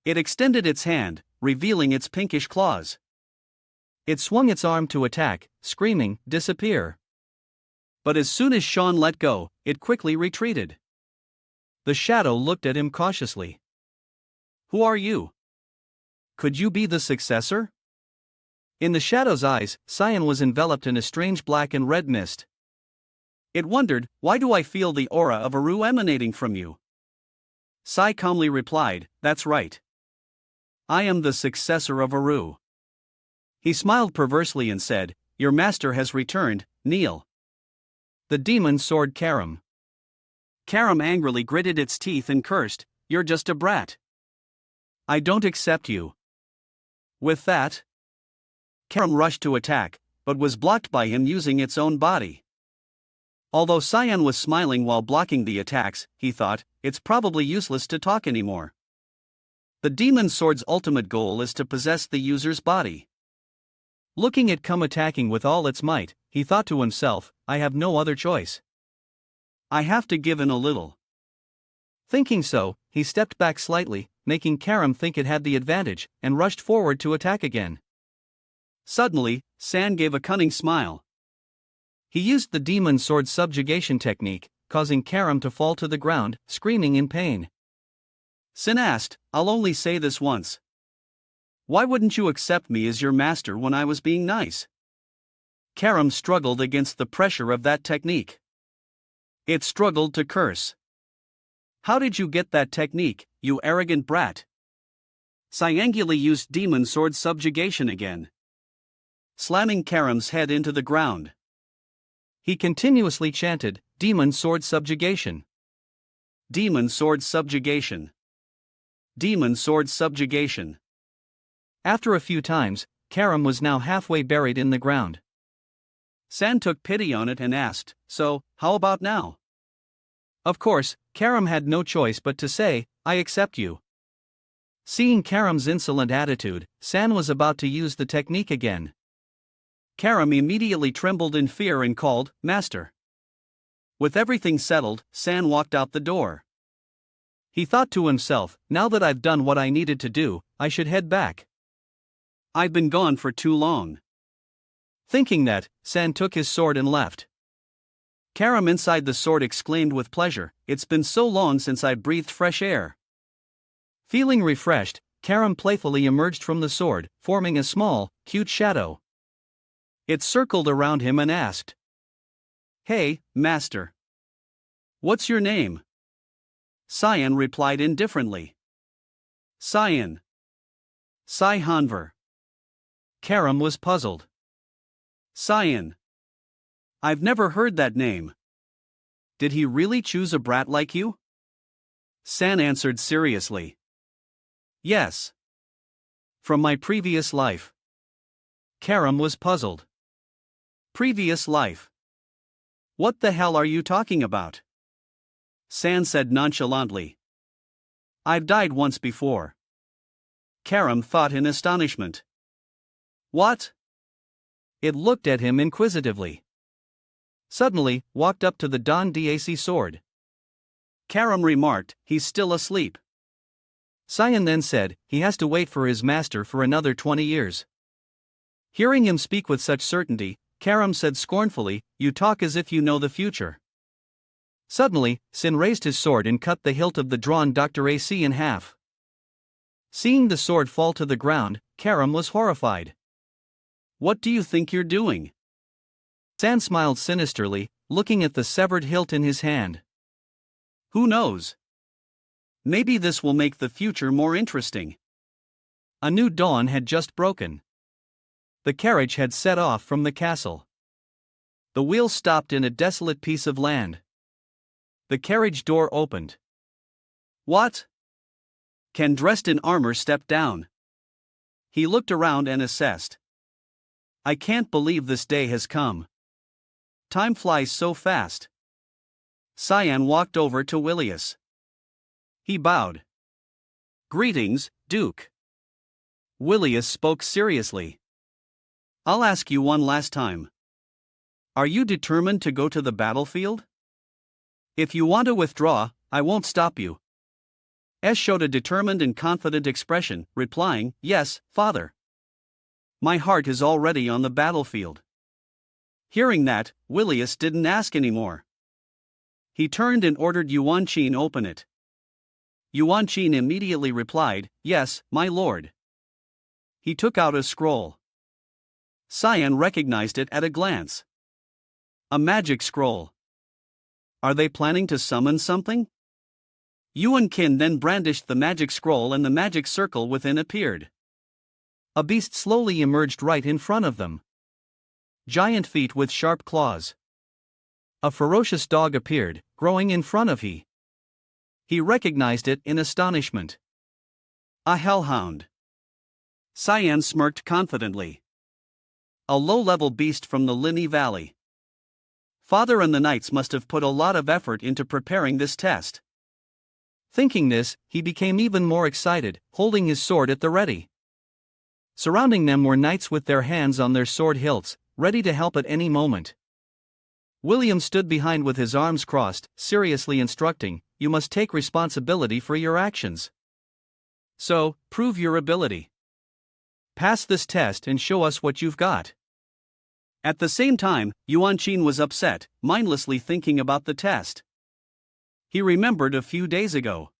It extended its hand, revealing its pinkish claws. It swung its arm to attack, screaming, "Disappear." But as soon as Sean let go, it quickly retreated. The shadow looked at him cautiously. "Who are you? Could you be the successor?" In the shadow's eyes, Cyan was enveloped in a strange black and red mist. It wondered, "Why do I feel the aura of Aru emanating from you?" Sai calmly replied, "That's right. I am the successor of Aru." He smiled perversely and said, "Your master has returned, kneel." The demon sword Karam. Karam angrily gritted its teeth and cursed, "You're just a brat. I don't accept you." With that, Karam rushed to attack, but was blocked by him using its own body. Although Cyan was smiling while blocking the attacks, he thought, "It's probably useless to talk anymore." The demon sword's ultimate goal is to possess the user's body. Looking at Come attacking with all its might, he thought to himself, "I have no other choice. I have to give in a little." Thinking so, he stepped back slightly, making Karam think it had the advantage, and rushed forward to attack again. Suddenly, San gave a cunning smile. He used the demon sword subjugation technique, causing Karam to fall to the ground, screaming in pain. Sin asked, "I'll only say this once. Why wouldn't you accept me as your master when I was being nice?" Karam struggled against the pressure of that technique. It struggled to curse. "How did you get that technique, you arrogant brat?" Cyanguli used demon sword subjugation again, slamming Karam's head into the ground. He continuously chanted, "Demon sword subjugation. Demon sword subjugation. Demon sword subjugation." After a few times, Karam was now halfway buried in the ground. San took pity on it and asked, "So, how about now?" Of course, Karam had no choice but to say, "I accept you." Seeing Karam's insolent attitude, San was about to use the technique again. Karam immediately trembled in fear and called, "Master." With everything settled, San walked out the door. He thought to himself, "Now that I've done what I needed to do, I should head back. I've been gone for too long." Thinking that, San took his sword and left. Karam inside the sword exclaimed with pleasure, "It's been so long since I breathed fresh air." Feeling refreshed, Karam playfully emerged from the sword, forming a small, cute shadow. It circled around him and asked, "Hey, master. What's your name?" Cyan replied indifferently, "Cyan. Sai Hanver." Karam was puzzled. "Cyan. I've never heard that name. Did he really choose a brat like you?" San answered seriously, "Yes. From my previous life." Karam was puzzled. "Previous life? What the hell are you talking about?" San said nonchalantly, "I've died once before." Karam thought in astonishment. "What?" It looked at him inquisitively. Suddenly, walked up to the Don Dac sword. Karam remarked, "He's still asleep." Cyan then said, he has to wait for his master for another 20 years. Hearing him speak with such certainty, Karam said scornfully, you talk as if you know the future. Suddenly, Sin raised his sword and cut the hilt of the drawn Dr. AC in half. Seeing the sword fall to the ground, Karam was horrified. What do you think you're doing? San smiled sinisterly, looking at the severed hilt in his hand. Who knows? Maybe this will make the future more interesting. A new dawn had just broken. The carriage had set off from the castle. The wheels stopped in a desolate piece of land. The carriage door opened. What? Ken, dressed in armor, stepped down. He looked around and assessed. I can't believe this day has come. Time flies so fast. Cyan walked over to Willius. He bowed. Greetings, Duke. Willius spoke seriously. I'll ask you one last time. Are you determined to go to the battlefield? If you want to withdraw, I won't stop you. S showed a determined and confident expression, replying, Yes, Father. My heart is already on the battlefield. Hearing that, Willius didn't ask anymore. He turned and ordered Yuan Qin open it. Yuan Qin immediately replied, Yes, my lord. He took out a scroll. Cyan recognized it at a glance. A magic scroll. Are they planning to summon something? Yuan Qin then brandished the magic scroll and the magic circle within appeared. A beast slowly emerged right in front of them. Giant feet with sharp claws. A ferocious dog appeared, growing in front of he. He recognized it in astonishment. A hellhound. Cyan smirked confidently. A low-level beast from the Linny Valley. Father and the knights must have put a lot of effort into preparing this test. Thinking this, he became even more excited, holding his sword at the ready. Surrounding them were knights with their hands on their sword hilts, ready to help at any moment. William stood behind with his arms crossed, seriously instructing, You must take responsibility for your actions. So, prove your ability. Pass this test and show us what you've got. At the same time, Yuan Qin was upset, mindlessly thinking about the test. He remembered a few days ago.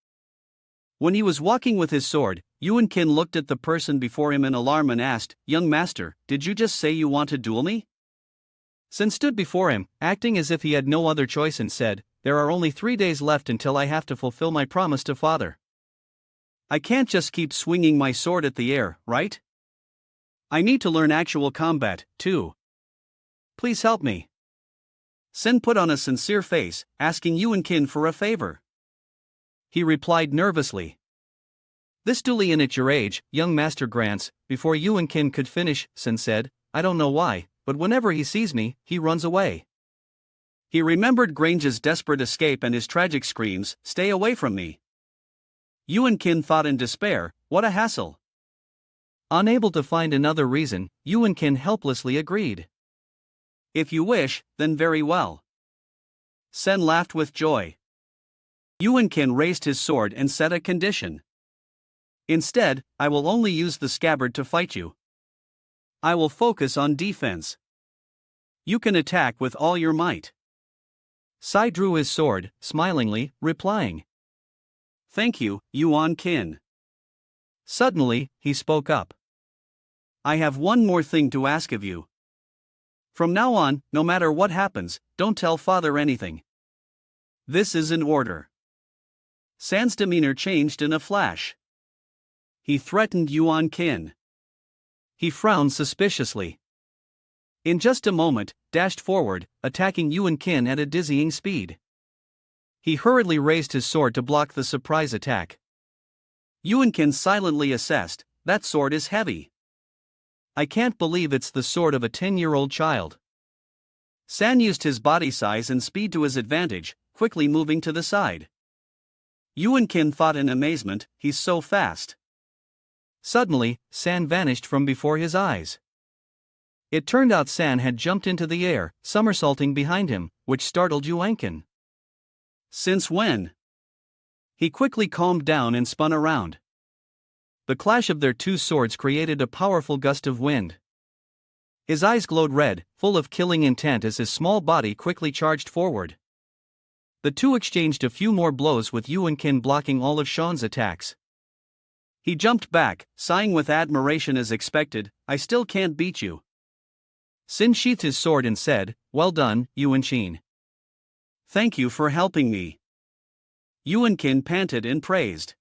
When he was walking with his sword, Yuan Qin looked at the person before him in alarm and asked, Young master, did you just say you want to duel me? Sin stood before him, acting as if he had no other choice and said, There are only 3 days left until I have to fulfill my promise to father. I can't just keep swinging my sword at the air, right? I need to learn actual combat, too. Please help me. Sin put on a sincere face, asking Yuan Qin for a favor. He replied nervously. This dueling at your age, young master grants. Before Yuan Qin could finish, Sin said, I don't know why, but whenever he sees me, he runs away. He remembered Grange's desperate escape and his tragic screams, Stay away from me. Yuan Qin thought in despair, what a hassle. Unable to find another reason, Yuan Qin helplessly agreed. If you wish, then very well. Sen laughed with joy. Yuan Qin raised his sword and set a condition. Instead, I will only use the scabbard to fight you. I will focus on defense. You can attack with all your might. Sai drew his sword, smilingly, replying. Thank you, Yuan Qin. Suddenly, he spoke up. I have one more thing to ask of you. From now on, no matter what happens, don't tell father anything. This is an order. San's demeanor changed in a flash. He threatened Yuan Qin. He frowned suspiciously. In just a moment, dashed forward, attacking Yuan Qin at a dizzying speed. He hurriedly raised his sword to block the surprise attack. Yuan Qin silently assessed, that sword is heavy. I can't believe it's the sword of a 10-year-old child. San used his body size and speed to his advantage, quickly moving to the side. Yuan Qin thought in amazement, he's so fast. Suddenly, San vanished from before his eyes. It turned out San had jumped into the air, somersaulting behind him, which startled Yuan Qin. Since when? He quickly calmed down and spun around. The clash of their two swords created a powerful gust of wind. His eyes glowed red, full of killing intent as his small body quickly charged forward. The two exchanged a few more blows with Yuan-kin blocking all of Sean's attacks. He jumped back, sighing with admiration as expected, "I still can't beat you." Sin sheathed his sword and said, "Well done, Yuan-kin. Thank you for helping me." Yuan-kin panted and praised.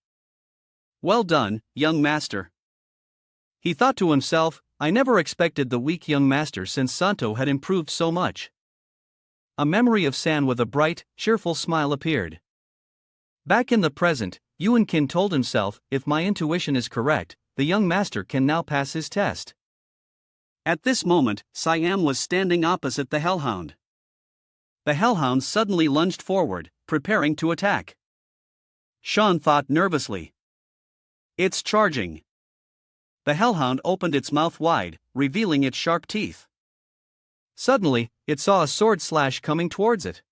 "Well done, young master." He thought to himself, I never expected the weak young master since Santo had improved so much. A memory of San with a bright, cheerful smile appeared. Back in the present, Yuan-kin told himself, if my intuition is correct, the young master can now pass his test. At this moment, Siam was standing opposite the hellhound. The hellhound suddenly lunged forward, preparing to attack. Sean thought nervously. It's charging. The hellhound opened its mouth wide, revealing its sharp teeth. Suddenly, it saw a sword slash coming towards it.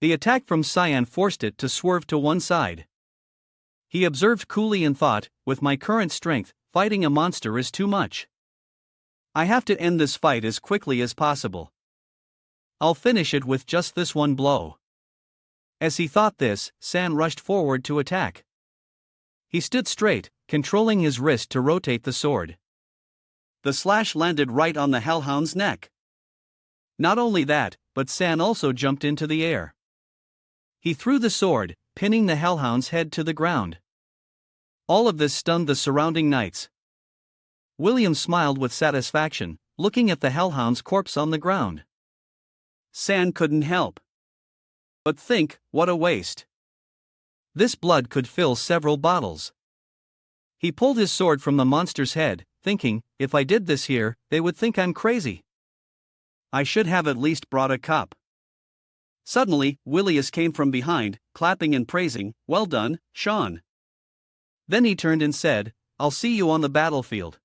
The attack from Cyan forced it to swerve to one side. He observed coolly and thought, with my current strength, fighting a monster is too much. I have to end this fight as quickly as possible. I'll finish it with just this one blow. As he thought this, San rushed forward to attack. He stood straight, controlling his wrist to rotate the sword. The slash landed right on the hellhound's neck. Not only that, but San also jumped into the air. He threw the sword, pinning the hellhound's head to the ground. All of this stunned the surrounding knights. William smiled with satisfaction, looking at the hellhound's corpse on the ground. San couldn't help but think, what a waste. This blood could fill several bottles. He pulled his sword from the monster's head, thinking, if I did this here, they would think I'm crazy. I should have at least brought a cup. Suddenly, Willius came from behind, clapping and praising, "Well done, Sean." Then he turned and said, "I'll see you on the battlefield."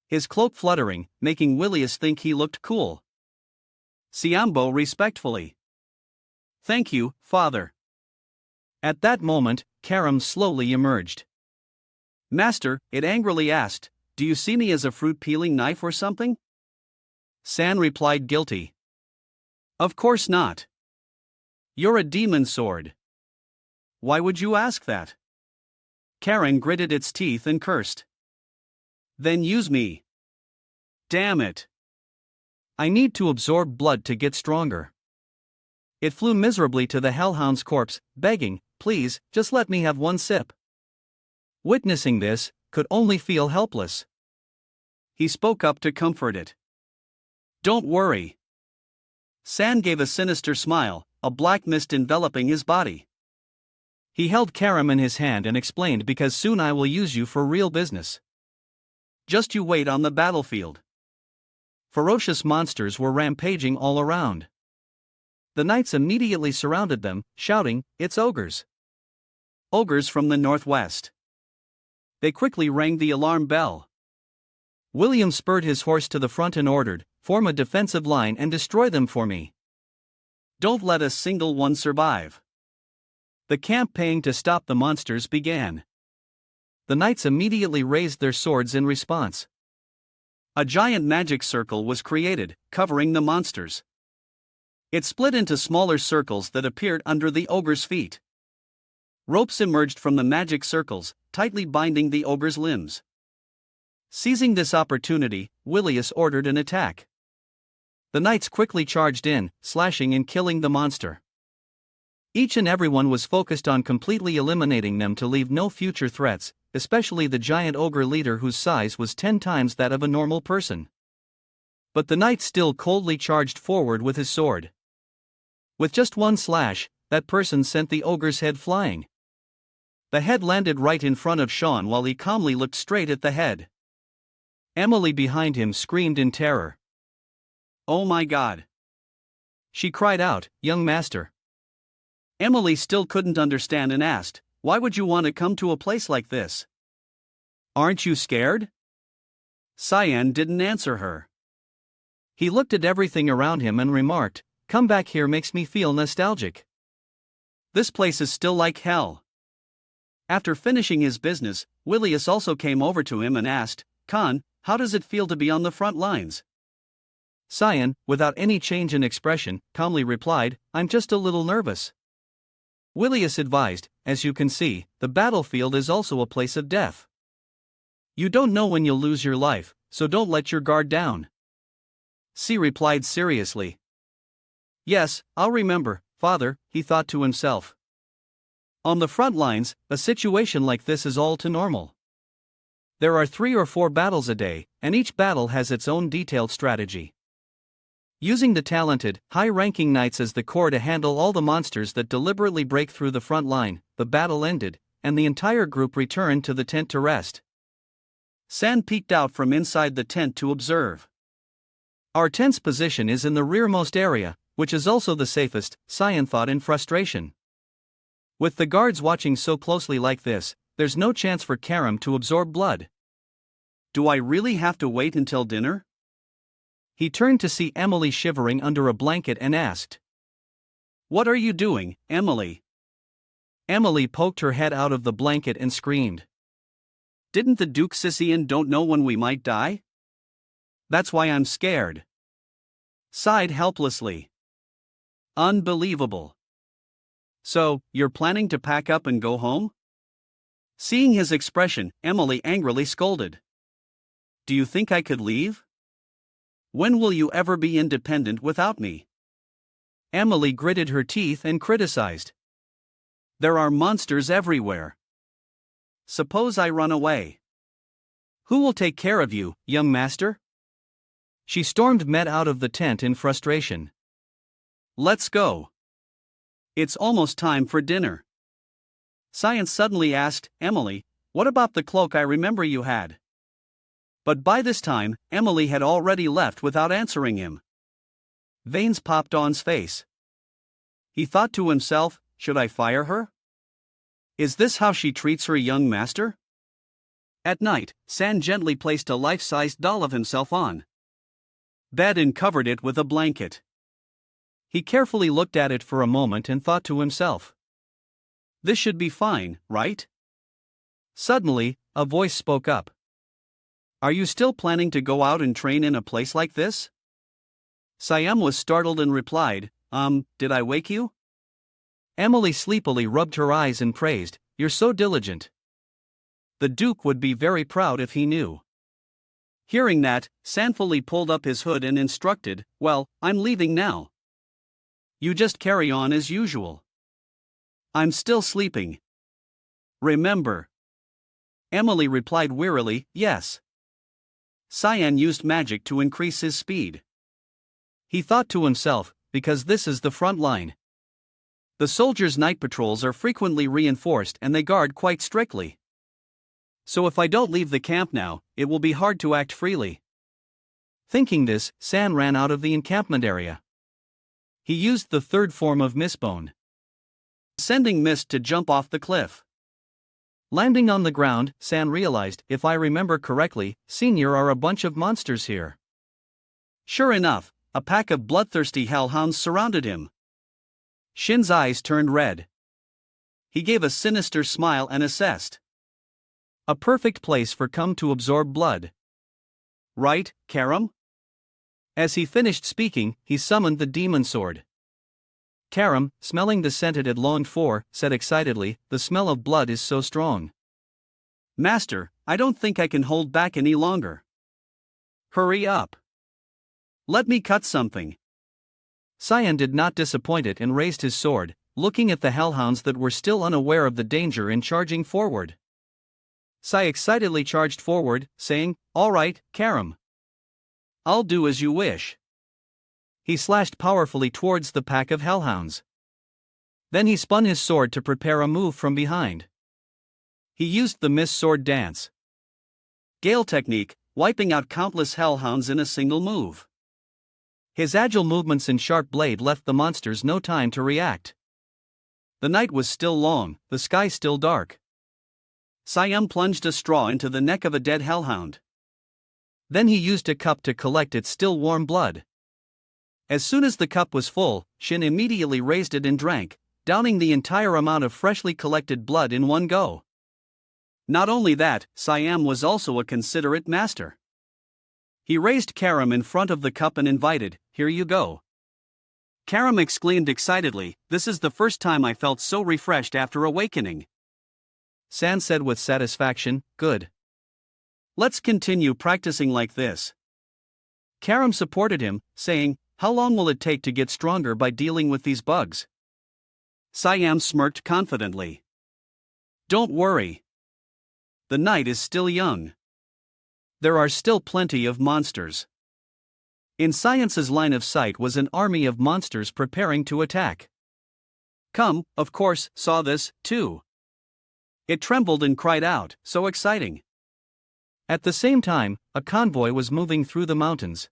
His cloak fluttering, making Willius think he looked cool. Siambo respectfully. "Thank you, father." At that moment, Karam slowly emerged. "Master," it angrily asked, "do you see me as a fruit-peeling knife or something?" San replied guilty. "Of course not. You're a demon sword." "Why would you ask that?" Karen gritted its teeth and cursed. "Then use me." "Damn it. I need to absorb blood to get stronger." It flew miserably to the hellhound's corpse, begging, "Please, just let me have one sip." Witnessing this, could only feel helpless. He spoke up to comfort it. "Don't worry." San gave a sinister smile, a black mist enveloping his body. He held Karam in his hand and explained, "Because soon I will use you for real business. Just you wait on the battlefield." Ferocious monsters were rampaging all around. The knights immediately surrounded them, shouting, "It's ogres! Ogres from the northwest!" They quickly rang the alarm bell. William spurred his horse to the front and ordered, "Form a defensive line and destroy them for me. Don't let a single one survive." The campaign to stop the monsters began. The knights immediately raised their swords in response. A giant magic circle was created, covering the monsters. It split into smaller circles that appeared under the ogre's feet. Ropes emerged from the magic circles, tightly binding the ogre's limbs. Seizing this opportunity, Willius ordered an attack. The knights quickly charged in, slashing and killing the monster. Each and everyone was focused on completely eliminating them to leave no future threats, especially the giant ogre leader whose size was 10 times that of a normal person. But the knight still coldly charged forward with his sword. With just one slash, that person sent the ogre's head flying. The head landed right in front of Sean while he calmly looked straight at the head. Emily behind him screamed in terror. "Oh my God!" She cried out, "Young master." Emily still couldn't understand and asked, "Why would you want to come to a place like this? Aren't you scared?" Cyan didn't answer her. He looked at everything around him and remarked, "Come back here makes me feel nostalgic. This place is still like hell." After finishing his business, Willius also came over to him and asked, "Khan, how does it feel to be on the front lines?" Cyan, without any change in expression, calmly replied, "I'm just a little nervous." Willius advised, "As you can see, the battlefield is also a place of death. You don't know when you'll lose your life, so don't let your guard down." C replied seriously. "Yes, I'll remember, father," he thought to himself. On the front lines, a situation like this is all too normal. There are 3 or 4 battles a day, and each battle has its own detailed strategy. Using the talented, high-ranking knights as the core to handle all the monsters that deliberately break through the front line, the battle ended, and the entire group returned to the tent to rest. San peeked out from inside the tent to observe. "Our tent's position is in the rearmost area, which is also the safest," Cyan thought in frustration. "With the guards watching so closely like this, there's no chance for Karam to absorb blood. Do I really have to wait until dinner?" He turned to see Emily shivering under a blanket and asked, "What are you doing, Emily?" Emily poked her head out of the blanket and screamed. "Didn't the Duke Sisian don't know when we might die? That's why I'm scared." Sighed helplessly. "Unbelievable. So, you're planning to pack up and go home?" Seeing his expression, Emily angrily scolded. "Do you think I could leave? When will you ever be independent without me?" Emily gritted her teeth and criticized. "There are monsters everywhere. Suppose I run away? Who will take care of you, young master?" She stormed Met out of the tent in frustration. "Let's go. It's almost time for dinner." Science suddenly asked, "Emily, what about the cloak I remember you had?" But by this time, Emily had already left without answering him. Veins popped on's face. He thought to himself, should I fire her? Is this how she treats her young master? At night, San gently placed a life-sized doll of himself on bed and covered it with a blanket. He carefully looked at it for a moment and thought to himself, "This should be fine, right?" Suddenly, a voice spoke up. "Are you still planning to go out and train in a place like this?" Siam was startled and replied, Did I wake you?" Emily sleepily rubbed her eyes and praised, "You're so diligent. The Duke would be very proud if he knew." Hearing that, Sanfully pulled up his hood and instructed, "Well, I'm leaving now. You just carry on as usual. I'm still sleeping. Remember." Emily replied wearily, "Yes." Cyan used magic to increase his speed. He thought to himself, because this is the front line. The soldiers' night patrols are frequently reinforced and they guard quite strictly. So if I don't leave the camp now, it will be hard to act freely. Thinking this, San ran out of the encampment area. He used the third form of Mistbone, sending Mist to jump off the cliff. Landing on the ground, San realized, if I remember correctly, Senior are a bunch of monsters here. Sure enough, a pack of bloodthirsty hellhounds surrounded him. Shin's eyes turned red. He gave a sinister smile and assessed. A perfect place for Cum to absorb blood. Right, Karam? As he finished speaking, he summoned the demon sword. Karam, smelling the scent it had longed for, said excitedly, "The smell of blood is so strong. Master, I don't think I can hold back any longer. Hurry up. Let me cut something." Cyan did not disappoint it and raised his sword, looking at the hellhounds that were still unaware of the danger and charging forward. Sai excitedly charged forward, saying, "All right, Karam. I'll do as you wish." He slashed powerfully towards the pack of hellhounds. Then he spun his sword to prepare a move from behind. He used the mist sword dance gale technique, wiping out countless hellhounds in a single move. His agile movements and sharp blade left the monsters no time to react. The night was still long, the sky still dark. Siam plunged a straw into the neck of a dead hellhound. Then he used a cup to collect its still warm blood. As soon as the cup was full, Shin immediately raised it and drank, downing the entire amount of freshly collected blood in one go. Not only that, Siam was also a considerate master. He raised Karam in front of the cup and invited, "Here you go." Karam exclaimed excitedly, "This is the first time I felt so refreshed after awakening." San said with satisfaction, "Good. Let's continue practicing like this." Karam supported him, saying, "How long will it take to get stronger by dealing with these bugs?" Siam smirked confidently. "Don't worry. The night is still young. There are still plenty of monsters." In Science's line of sight was an army of monsters preparing to attack. Come, of course, saw this, too. It trembled and cried out, "So exciting!" At the same time, a convoy was moving through the mountains.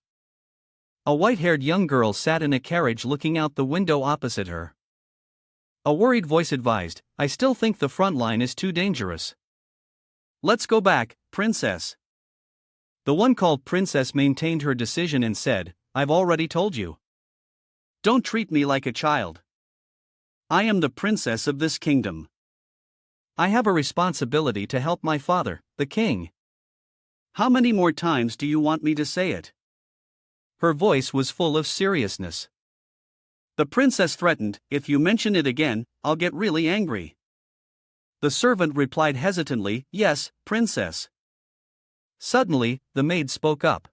A white-haired young girl sat in a carriage looking out the window opposite her. A worried voice advised, "I still think the front line is too dangerous. Let's go back, Princess." The one called Princess maintained her decision and said, "I've already told you. Don't treat me like a child. I am the princess of this kingdom. I have a responsibility to help my father, the king. How many more times do you want me to say it?" Her voice was full of seriousness. The princess threatened, "If you mention it again, I'll get really angry." The servant replied hesitantly, "Yes, princess." Suddenly, the maid spoke up.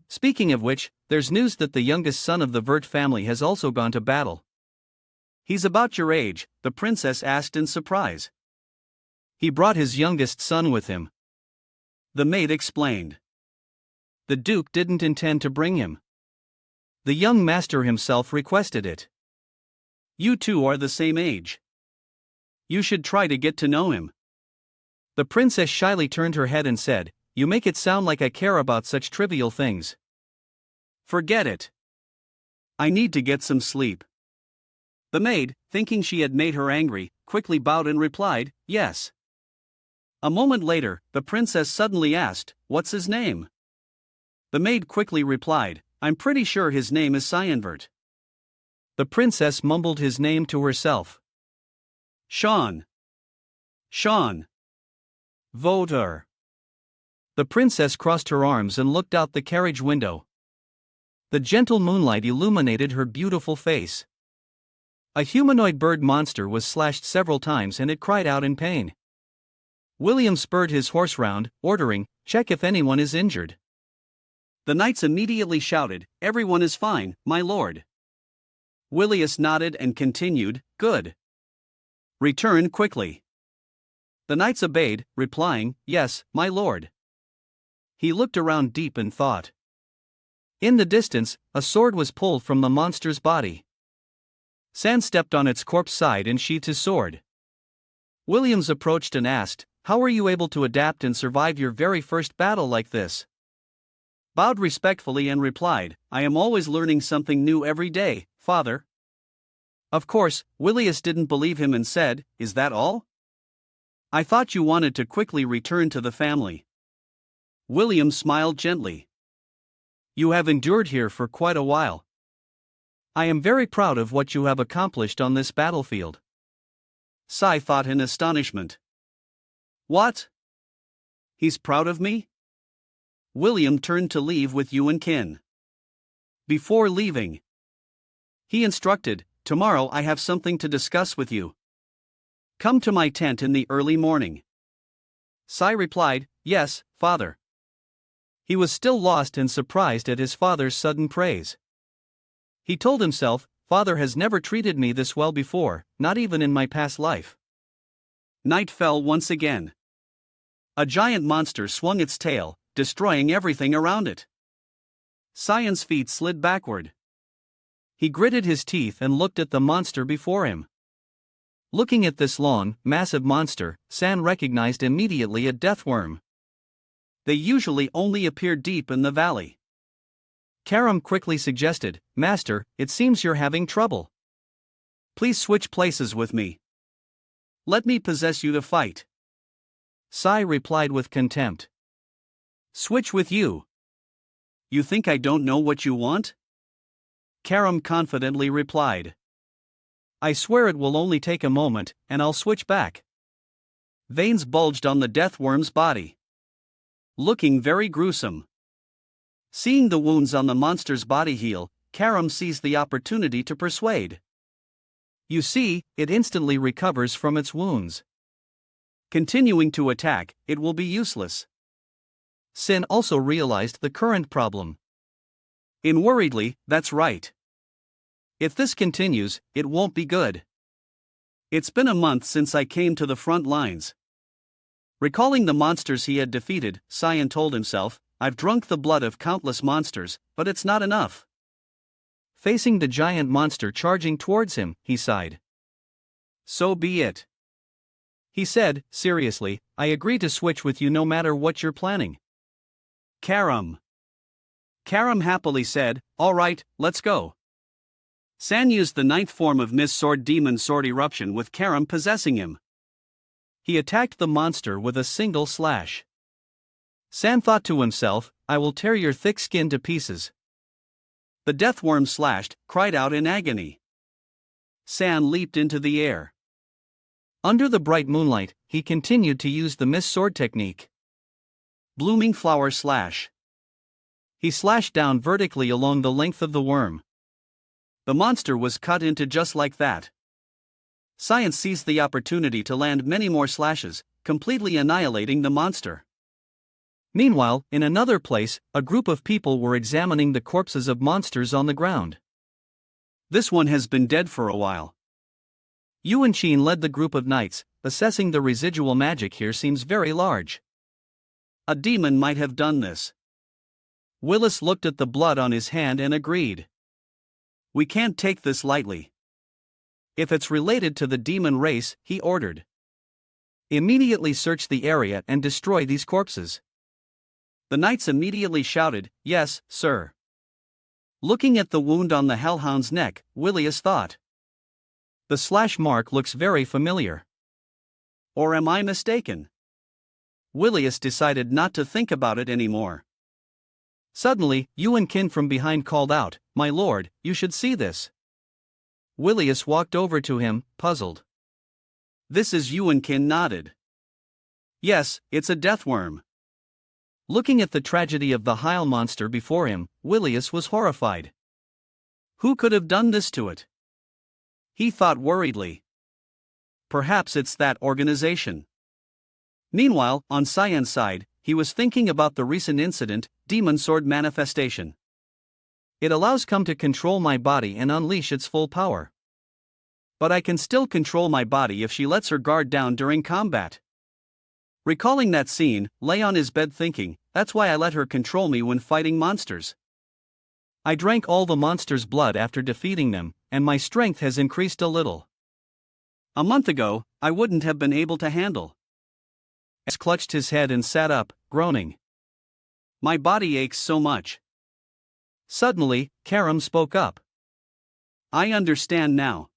Speaking of which, there's news that the youngest son of the Vert family has also gone to battle." "He's about your age?" the princess asked in surprise. "He brought his youngest son with him," the maid explained. "The duke didn't intend to bring him. The young master himself requested it. You two are the same age. You should try to get to know him." The princess shyly turned her head and said, "You make it sound like I care about such trivial things." "Forget it. I need to get some sleep." The maid, thinking she had made her angry, quickly bowed and replied, "Yes." A moment later, the princess suddenly asked, "What's his name?" The maid quickly replied, "I'm pretty sure his name is Cyanvert." The princess mumbled his name to herself. "Sean. Sean. Voter." The princess crossed her arms and looked out the carriage window. The gentle moonlight illuminated her beautiful face. A humanoid bird monster was slashed several times and it cried out in pain. William spurred his horse round, ordering, "Check if anyone is injured." The knights immediately shouted, "Everyone is fine, my lord." Willius nodded and continued, "Good. Return quickly." The knights obeyed, replying, "Yes, my lord." He looked around deep in thought. In the distance, a sword was pulled from the monster's body. San stepped on its corpse side and sheathed his sword. Williams approached and asked, "How were you able to adapt and survive your very first battle like this?" Bowed respectfully and replied, "I am always learning something new every day, father." Of course, Willius didn't believe him and said, "Is that all? I thought you wanted to quickly return to the family." William smiled gently. "You have endured here for quite a while. I am very proud of what you have accomplished on this battlefield." Sai thought in astonishment. "What? He's proud of me?" William turned to leave with you and kin. Before leaving, he instructed, "Tomorrow I have something to discuss with you. Come to my tent in the early morning." Sai replied, "Yes, father." He was still lost and surprised at his father's sudden praise. He told himself, "Father has never treated me this well before, not even in my past life." Night fell once again. A giant monster swung its tail, destroying everything around it. Sai's feet slid backward. He gritted his teeth and looked at the monster before him. Looking at this long, massive monster, San recognized immediately a deathworm. They usually only appear deep in the valley. Karam quickly suggested, "Master, it seems you're having trouble. Please switch places with me. Let me possess you to fight." Sai replied with contempt. "Switch with you? You think I don't know what you want?" Karam confidently replied. "I swear it will only take a moment, and I'll switch back." Veins bulged on the death worm's body, looking very gruesome. Seeing the wounds on the monster's body heal, Karam seized the opportunity to persuade. You see, it instantly recovers from its wounds. Continuing to attack, it will be useless. Sin also realized the current problem. Worriedly, that's right. If this continues, it won't be good. It's been a month since I came to the front lines. Recalling the monsters he had defeated, Cyan told himself, I've drunk the blood of countless monsters, but it's not enough. Facing the giant monster charging towards him, he sighed. So be it. He said, seriously, I agree to switch with you no matter what you're planning. Karam happily said, all right, let's go. San used the 9th form of Miss Sword Demon Sword Eruption with Karam possessing him. He attacked the monster with a single slash. San thought to himself, I will tear your thick skin to pieces. The death worm slashed, cried out in agony. San leaped into the air. Under the bright moonlight, he continued to use the Miss Sword technique. Blooming flower slash. He slashed down vertically along the length of the worm. The monster was cut into just like that. Science seized the opportunity to land many more slashes, completely annihilating the monster. Meanwhile, in another place, a group of people were examining the corpses of monsters on the ground. This one has been dead for a while. Yuan Qin led the group of knights, assessing the residual magic here seems very large. A demon might have done this. Willis looked at the blood on his hand and agreed. We can't take this lightly. If it's related to the demon race, he ordered. Immediately search the area and destroy these corpses. The knights immediately shouted, yes, sir. Looking at the wound on the hellhound's neck, Willius thought. The slash mark looks very familiar. Or am I mistaken? Willius decided not to think about it anymore. Suddenly, Yuan Qin from behind called out, my lord, you should see this. Willius walked over to him, puzzled. This is Yuan Qin nodded. Yes, it's a death worm. Looking at the tragedy of the Heil monster before him, Willius was horrified. Who could have done this to it? He thought worriedly. Perhaps it's that organization. Meanwhile, on Cyan's side, he was thinking about the recent incident, Demon Sword Manifestation. It allows Come to control my body and unleash its full power. But I can still control my body if she lets her guard down during combat. Recalling that scene, lay on his bed thinking, that's why I let her control me when fighting monsters. I drank all the monsters' blood after defeating them, and my strength has increased a little. A month ago, I wouldn't have been able to handle. S clutched his head and sat up, groaning. My body aches so much. Suddenly, Karam spoke up. I understand now.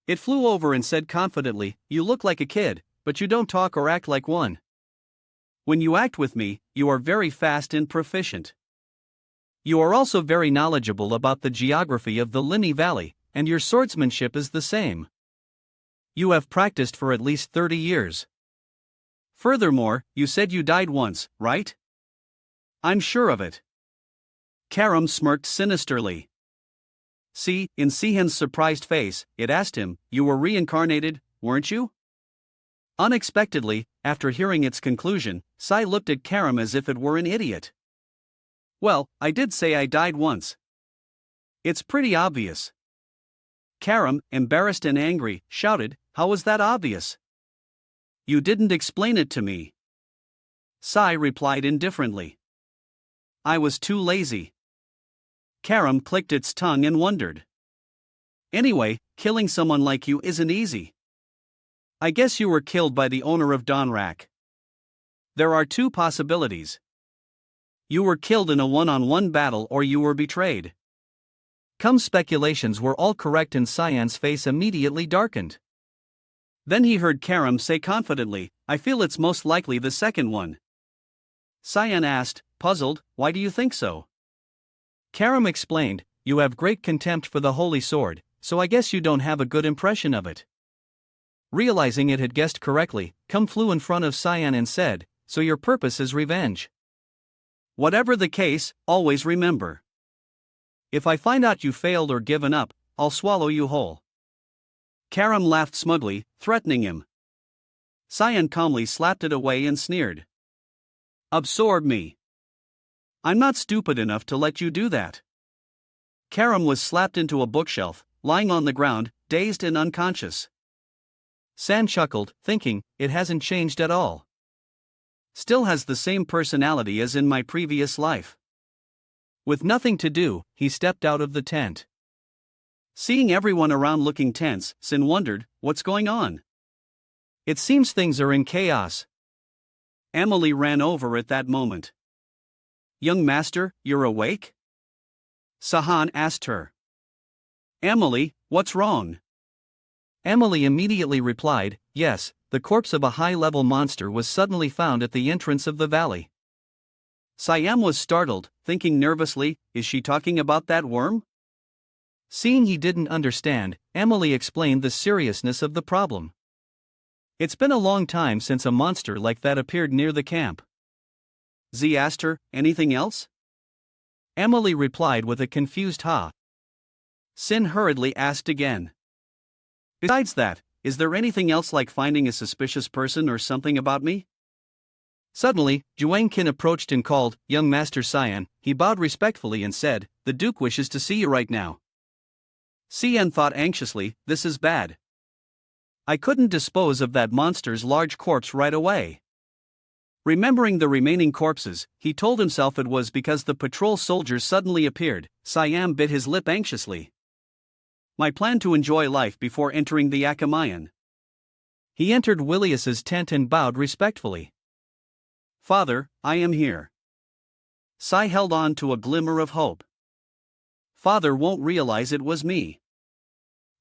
It flew over and said confidently, you look like a kid, but you don't talk or act like one. When you act with me, you are very fast and proficient. You are also very knowledgeable about the geography of the Lini Valley, and your swordsmanship is the same. You have practiced for at least 30 years. Furthermore, you said you died once, right? I'm sure of it. Karam smirked sinisterly. See, in Sihan's surprised face, it asked him, you were reincarnated, weren't you? Unexpectedly, after hearing its conclusion, Sai looked at Karam as if it were an idiot. Well, I did say I died once. It's pretty obvious. Karam, embarrassed and angry, shouted, how was that obvious? You didn't explain it to me. Sai replied indifferently. I was too lazy. Karam clicked its tongue and wondered. Anyway, killing someone like you isn't easy. I guess you were killed by the owner of Donrak. There are two possibilities. You were killed in a one-on-one battle or you were betrayed. Kum's speculations were all correct and Cyan's face immediately darkened. Then he heard Karam say confidently, I feel it's most likely the second one. Cyan asked, puzzled, why do you think so? Karam explained, you have great contempt for the holy sword, so I guess you don't have a good impression of it. Realizing it had guessed correctly, Tham flew in front of Cyan and said, "So your purpose is revenge. Whatever the case, always remember. If I find out you failed or given up, I'll swallow you whole." Karam laughed smugly, threatening him. Cyan calmly slapped it away and sneered. "Absorb me. I'm not stupid enough to let you do that." Karam was slapped into a bookshelf, lying on the ground, dazed and unconscious. San chuckled, thinking, it hasn't changed at all. Still has the same personality as in my previous life. With nothing to do, he stepped out of the tent. Seeing everyone around looking tense, Sin wondered, what's going on? It seems things are in chaos. Emily ran over at that moment. "Young master, you're awake?" Sahan asked her. "Emily, what's wrong?" Emily immediately replied, "Yes, the corpse of a high-level monster was suddenly found at the entrance of the valley." Siam was startled, thinking nervously, is she talking about that worm? Seeing he didn't understand, Emily explained the seriousness of the problem. It's been a long time since a monster like that appeared near the camp. Z asked her, "Anything else?" Emily replied with a confused ha. Sin hurriedly asked again. "Besides that, is there anything else like finding a suspicious person or something about me?" Suddenly, Juang Qin approached and called, "Young Master Cyan." He bowed respectfully and said, "The Duke wishes to see you right now." Cyan thought anxiously, this is bad. I couldn't dispose of that monster's large corpse right away. Remembering the remaining corpses, he told himself it was because the patrol soldiers suddenly appeared. Siam bit his lip anxiously. My plan to enjoy life before entering the Akamayan. He entered Willius's tent and bowed respectfully. "Father, I am here." Sai held on to a glimmer of hope. "Father won't realize it was me."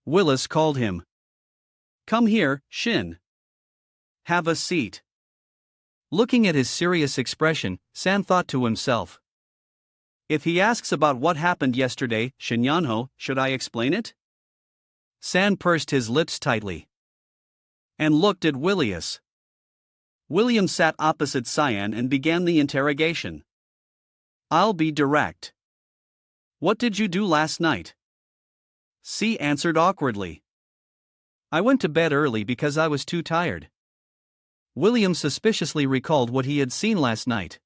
Willis called him. "Come here, Shin. Have a seat." Looking at his serious expression, San thought to himself. If he asks about what happened yesterday, Shinyanho, should I explain it? San pursed his lips tightly and looked at Willius. William sat opposite Cyan and began the interrogation. "I'll be direct. What did you do last night?" C answered awkwardly. "I went to bed early because I was too tired." William suspiciously recalled what he had seen last night.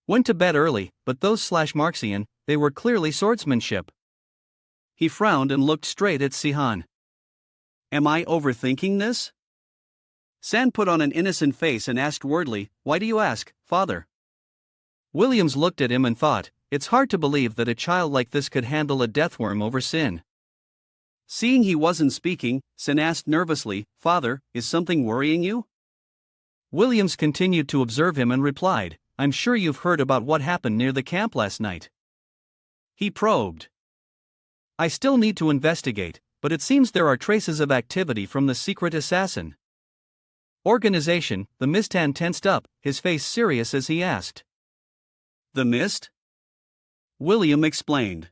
Went to bed early, but those /Marxian, they were clearly swordsmanship. He frowned and looked straight at Sihan. "Am I overthinking this?" San put on an innocent face and asked wordly, "Why do you ask, Father?" Williams looked at him and thought, it's hard to believe that a child like this could handle a deathworm over Sin. Seeing he wasn't speaking, Sin asked nervously, "Father, is something worrying you?" Williams continued to observe him and replied, "I'm sure you've heard about what happened near the camp last night." He probed. "I still need to investigate, but it seems there are traces of activity from the secret assassin organization." The Mistan tensed up, his face serious as he asked. "The Mist?" William explained.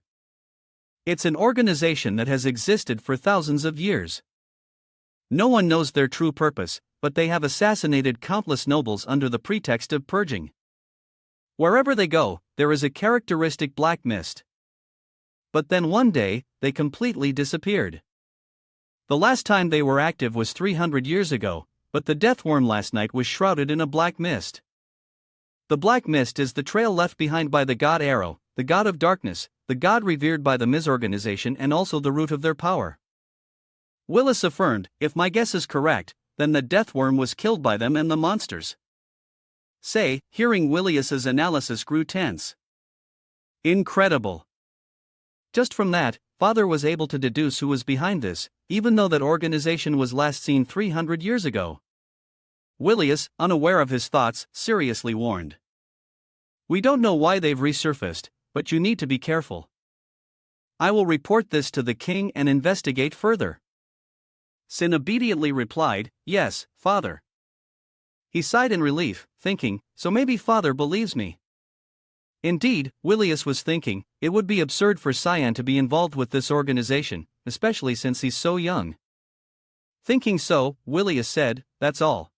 "It's an organization that has existed for thousands of years. No one knows their true purpose, but they have assassinated countless nobles under the pretext of purging. Wherever they go, there is a characteristic black mist. But then one day, they completely disappeared. The last time they were active was 300 years ago, but the deathworm last night was shrouded in a black mist. The black mist is the trail left behind by the god Arrow, the god of darkness, the god revered by the Miz organization and also the root of their power." Willis affirmed, "If my guess is correct, then the deathworm was killed by them and the monsters." Say, hearing Willius's analysis grew tense. Incredible. Just from that, Father was able to deduce who was behind this, even though that organization was last seen 300 years ago. Willius, unaware of his thoughts, seriously warned. "We don't know why they've resurfaced, but you need to be careful. I will report this to the king and investigate further." Sin obediently replied, "Yes, Father." He sighed in relief, thinking, so maybe Father believes me. Indeed, Willius was thinking, it would be absurd for Cyan to be involved with this organization, especially since he's so young. Thinking so, Willius said, "That's all."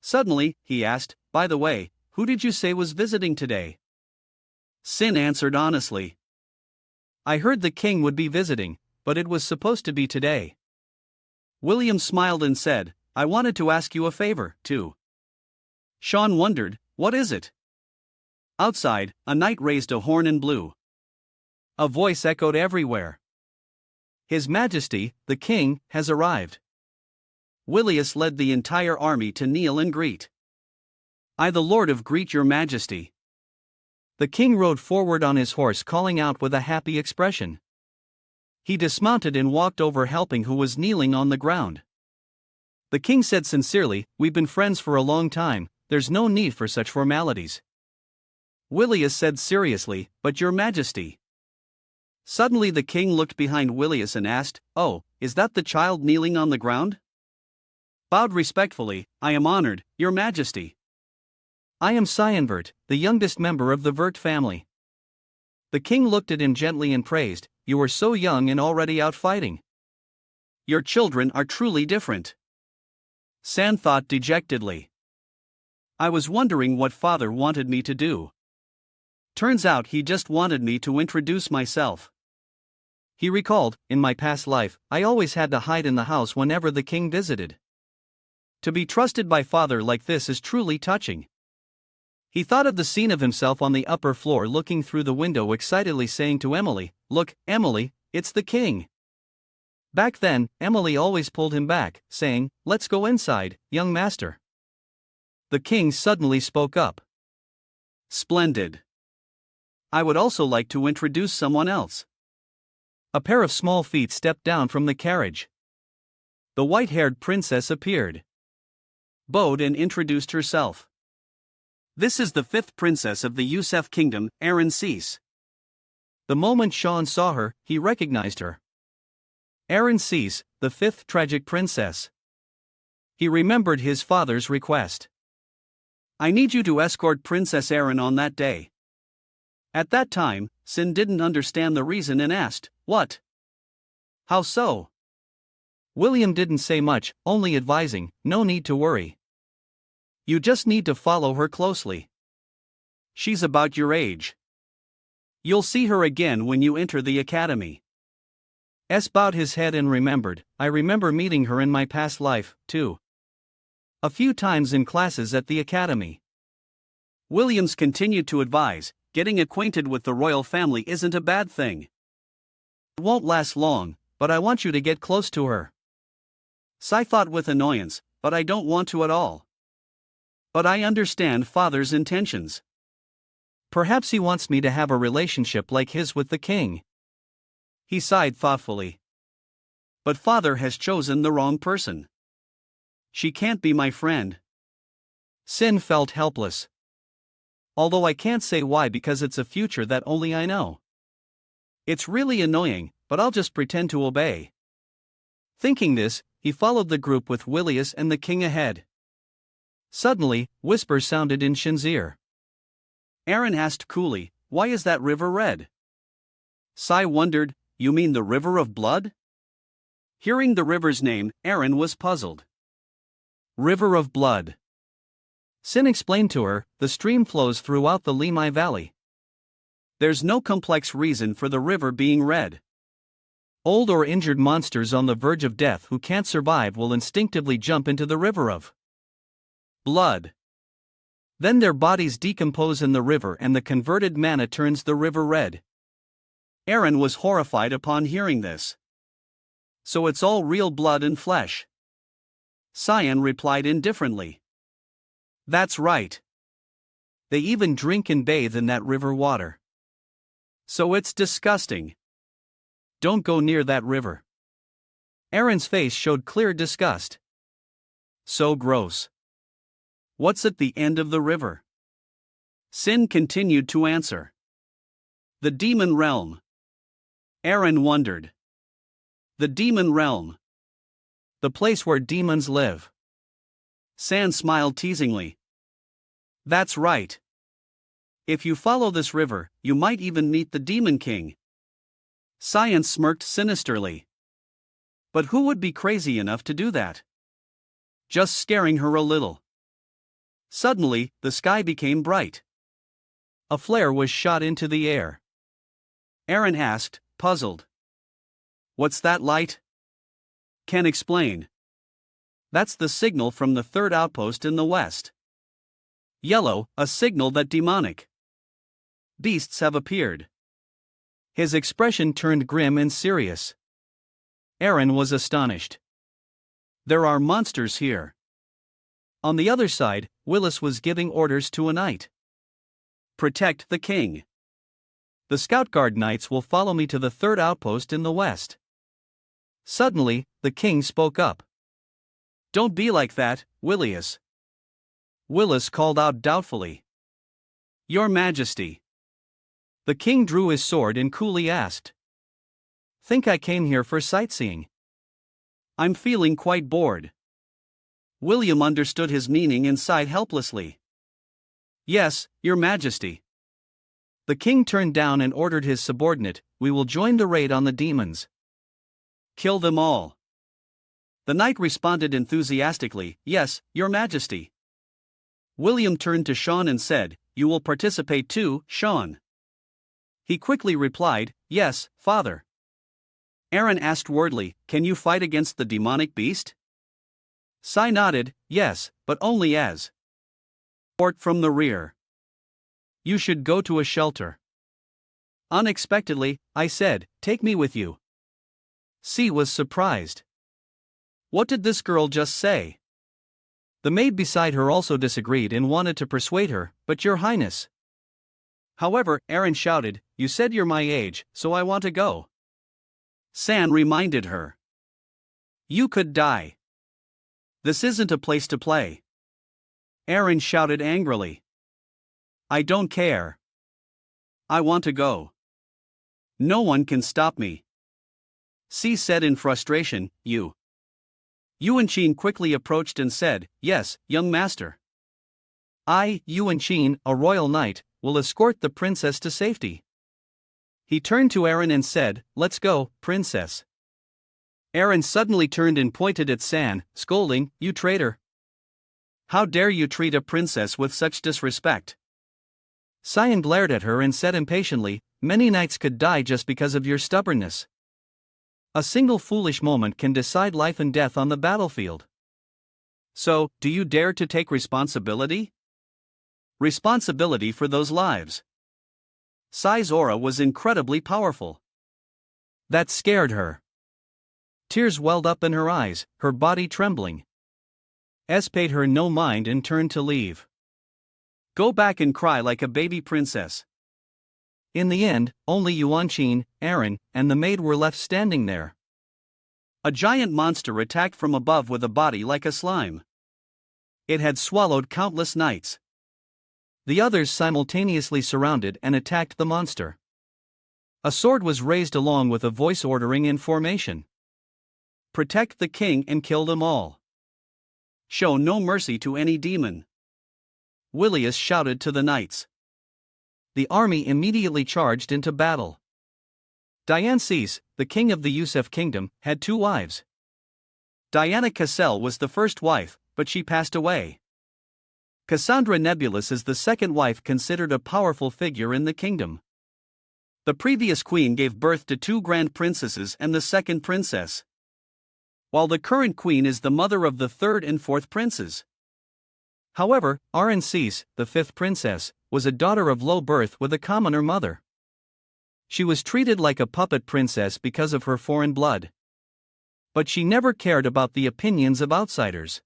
Suddenly, he asked, "By the way, who did you say was visiting today?" Sin answered honestly. "I heard the king would be visiting, but it was supposed to be today." William smiled and said, "I wanted to ask you a favor, too." Sean wondered, "What is it?" Outside, a knight raised a horn and blew. A voice echoed everywhere. "His Majesty, the King, has arrived." Willius led the entire army to kneel and greet. "I the Lord of greet your Majesty." The king rode forward on his horse, calling out with a happy expression. He dismounted and walked over, helping who was kneeling on the ground. The king said sincerely, "We've been friends for a long time, there's no need for such formalities." Willius said seriously, "But your Majesty." Suddenly the king looked behind Willius and asked, "Oh, is that the child kneeling on the ground?" Bowed respectfully, "I am honored, your Majesty." "I am Cyanvert, the youngest member of the Vert family." The king looked at him gently and praised, "You are so young and already out fighting. Your children are truly different." San thought dejectedly. "I was wondering what father wanted me to do. Turns out he just wanted me to introduce myself." He recalled, "In my past life, I always had to hide in the house whenever the king visited. To be trusted by father like this is truly touching." He thought of the scene of himself on the upper floor looking through the window, excitedly saying to Emily, "Look, Emily, it's the king." Back then, Emily always pulled him back, saying, "Let's go inside, young master." The king suddenly spoke up. "Splendid. I would also like to introduce someone else." A pair of small feet stepped down from the carriage. The white-haired princess appeared, bowed and introduced herself. "This is the fifth princess of the Yusef kingdom, Erin Cease." The moment Sean saw her, he recognized her. Erin Cease, the fifth tragic princess. He remembered his father's request. "I need you to escort Princess Erin on that day." At that time, Sin didn't understand the reason and asked, "What? How so?" William didn't say much, only advising, "No need to worry. You just need to follow her closely. She's about your age. You'll see her again when you enter the academy." S bowed his head and remembered, "I remember meeting her in my past life, too. A few times in classes at the academy." Williams continued to advise, "Getting acquainted with the royal family isn't a bad thing. It won't last long, but I want you to get close to her." Sai thought with annoyance, "But I don't want to at all. But I understand father's intentions. Perhaps he wants me to have a relationship like his with the king." He sighed thoughtfully. "But father has chosen the wrong person. She can't be my friend." Sin felt helpless. "Although I can't say why because it's a future that only I know. It's really annoying, but I'll just pretend to obey." Thinking this, he followed the group with Willius and the king ahead. Suddenly, whispers sounded in Shin's ear. Erin asked coolly, "Why is that river red?" Sai wondered, "You mean the river of blood?" Hearing the river's name, Erin was puzzled. River of blood. Sin explained to her, "The stream flows throughout the Limai Valley. There's no complex reason for the river being red. Old or injured monsters on the verge of death who can't survive will instinctively jump into the river of blood. Then their bodies decompose in the river and the converted mana turns the river red." Erin was horrified upon hearing this. "So it's all real blood and flesh?" Cyan replied indifferently. "That's right. They even drink and bathe in that river water. So it's disgusting. Don't go near that river." Erin's face showed clear disgust. "So gross. What's at the end of the river?" Sin continued to answer. "The demon realm." Erin wondered. "The demon realm. The place where demons live." San smiled teasingly. "That's right. If you follow this river, you might even meet the Demon King." Science smirked sinisterly. But who would be crazy enough to do that? Just scaring her a little. Suddenly, the sky became bright. A flare was shot into the air. Aaron asked, puzzled. What's that light? Can't explain. That's the signal from the third outpost in the west. Yellow, a signal that demonic beasts have appeared. His expression turned grim and serious. Aaron was astonished. There are monsters here. On the other side, Willis was giving orders to a knight. Protect the king. The Scout Guard knights will follow me to the third outpost in the west. Suddenly, the king spoke up. Don't be like that, Willius. Willis called out doubtfully. Your Majesty. The king drew his sword and coolly asked. Think I came here for sightseeing? I'm feeling quite bored. William understood his meaning and sighed helplessly. Yes, Your Majesty. The king turned down and ordered his subordinate, we will join the raid on the demons. Kill them all. The knight responded enthusiastically, Yes, Your Majesty. William turned to Sean and said, You will participate too, Sean. He quickly replied, Yes, Father. Aaron asked wordly, Can you fight against the demonic beast? Sai nodded, Yes, but only as support from the rear. You should go to a shelter. Unexpectedly, I said, Take me with you. C was surprised. What did this girl just say? The maid beside her also disagreed and wanted to persuade her, but Your Highness. However, Aaron shouted, You said you're my age, so I want to go. San reminded her. You could die. This isn't a place to play. Aaron shouted angrily. I don't care. I want to go. No one can stop me. C said in frustration, You. Yuan Qin quickly approached and said, Yes, young master. I, Yuan Qin, a royal knight, will escort the princess to safety. He turned to Aaron and said, Let's go, princess. Aaron suddenly turned and pointed at San, scolding, You traitor. How dare you treat a princess with such disrespect? Cyan glared at her and said impatiently, Many knights could die just because of your stubbornness. A single foolish moment can decide life and death on the battlefield. So, do you dare to take responsibility? Responsibility for those lives. Sai's aura was incredibly powerful. That scared her. Tears welled up in her eyes, her body trembling. S paid her no mind and turned to leave. Go back and cry like a baby princess. In the end, only Yuan Qin, Aaron, and the maid were left standing there. A giant monster attacked from above with a body like a slime. It had swallowed countless knights. The others simultaneously surrounded and attacked the monster. A sword was raised along with a voice ordering in formation. Protect the king and kill them all. Show no mercy to any demon. Willius shouted to the knights. The army immediately charged into battle. Diane Cease, the king of the Yusef kingdom, had 2 wives. Diana Cassel was the first wife, but she passed away. Cassandra Nebulous is the second wife, considered a powerful figure in the kingdom. The previous queen gave birth to 2 grand princesses and the second princess, while the current queen is the mother of the third and fourth princes. However, Aaron Cease, the 5th princess, was a daughter of low birth with a commoner mother. She was treated like a puppet princess because of her foreign blood. But she never cared about the opinions of outsiders.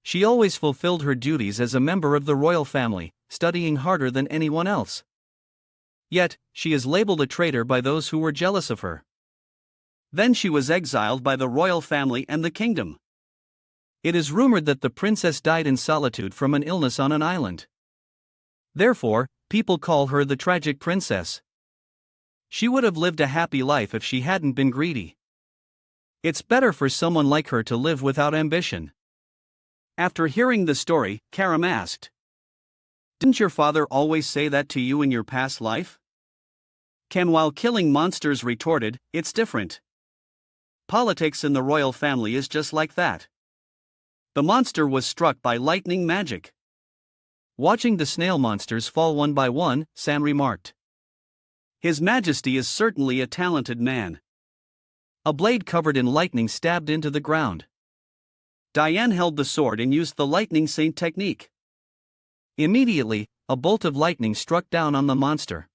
She always fulfilled her duties as a member of the royal family, studying harder than anyone else. Yet, she is labeled a traitor by those who were jealous of her. Then she was exiled by the royal family and the kingdom. It is rumored that the princess died in solitude from an illness on an island. Therefore, people call her the tragic princess. She would have lived a happy life if she hadn't been greedy. It's better for someone like her to live without ambition. After hearing the story, Karam asked, Didn't your father always say that to you in your past life? Ken, while killing monsters, retorted, It's different. politics in the royal family is just like that. The monster was struck by lightning magic. Watching the snail monsters fall one by one, San remarked. His Majesty is certainly a talented man. A blade covered in lightning stabbed into the ground. Diane held the sword and used the lightning saint technique. Immediately, a bolt of lightning struck down on the monster.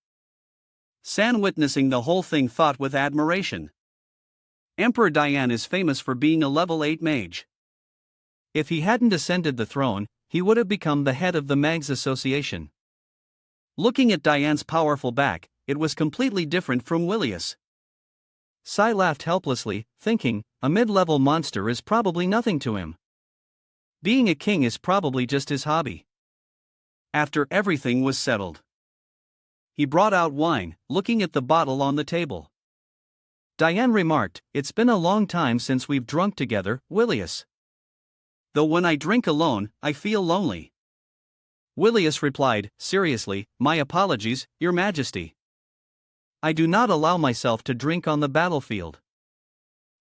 San, witnessing the whole thing, thought with admiration. Emperor Diane is famous for being a level 8 mage. If he hadn't ascended the throne, he would have become the head of the Mags Association. Looking at Diane's powerful back, it was completely different from Willius. Sai laughed helplessly, thinking, a mid-level monster is probably nothing to him. Being a king is probably just his hobby. After everything was settled, he brought out wine, looking at the bottle on the table. Diane remarked, "It's been a long time since we've drunk together, Willius. Though when I drink alone, I feel lonely." Willius replied, seriously, "My apologies, Your Majesty. I do not allow myself to drink on the battlefield."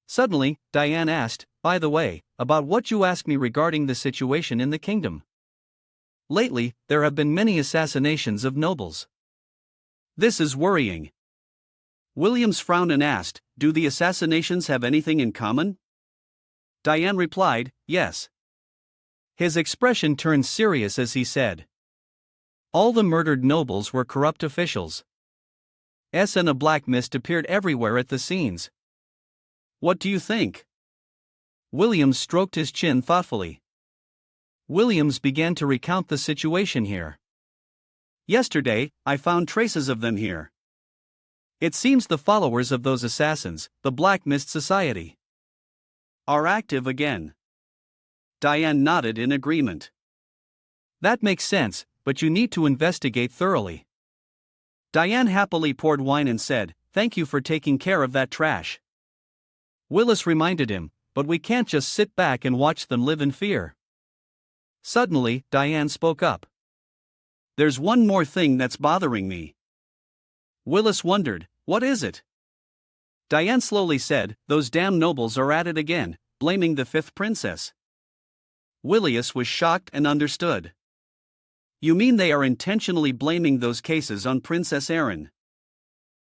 Suddenly, Diane asked, "By the way, about what you asked me regarding the situation in the kingdom. Lately, there have been many assassinations of nobles. This is worrying." Williams frowned and asked, "Do the assassinations have anything in common?" Diane replied, "Yes." His expression turned serious as he said, "All the murdered nobles were corrupt officials." And a black mist appeared everywhere at the scenes. "What do you think?" Williams stroked his chin thoughtfully. Williams began to recount the situation here. "Yesterday, I found traces of them here. It seems the followers of those assassins, the Black Mist Society, are active again." Diane nodded in agreement. "That makes sense, but you need to investigate thoroughly." Diane happily poured wine and said, "Thank you for taking care of that trash." Willis reminded him, "But we can't just sit back and watch them live in fear." Suddenly, Diane spoke up. "There's one more thing that's bothering me." Willis wondered, "What is it?" Diane slowly said, "Those damn nobles are at it again, blaming the fifth princess." Willius was shocked and understood. "You mean they are intentionally blaming those cases on Princess Erin?"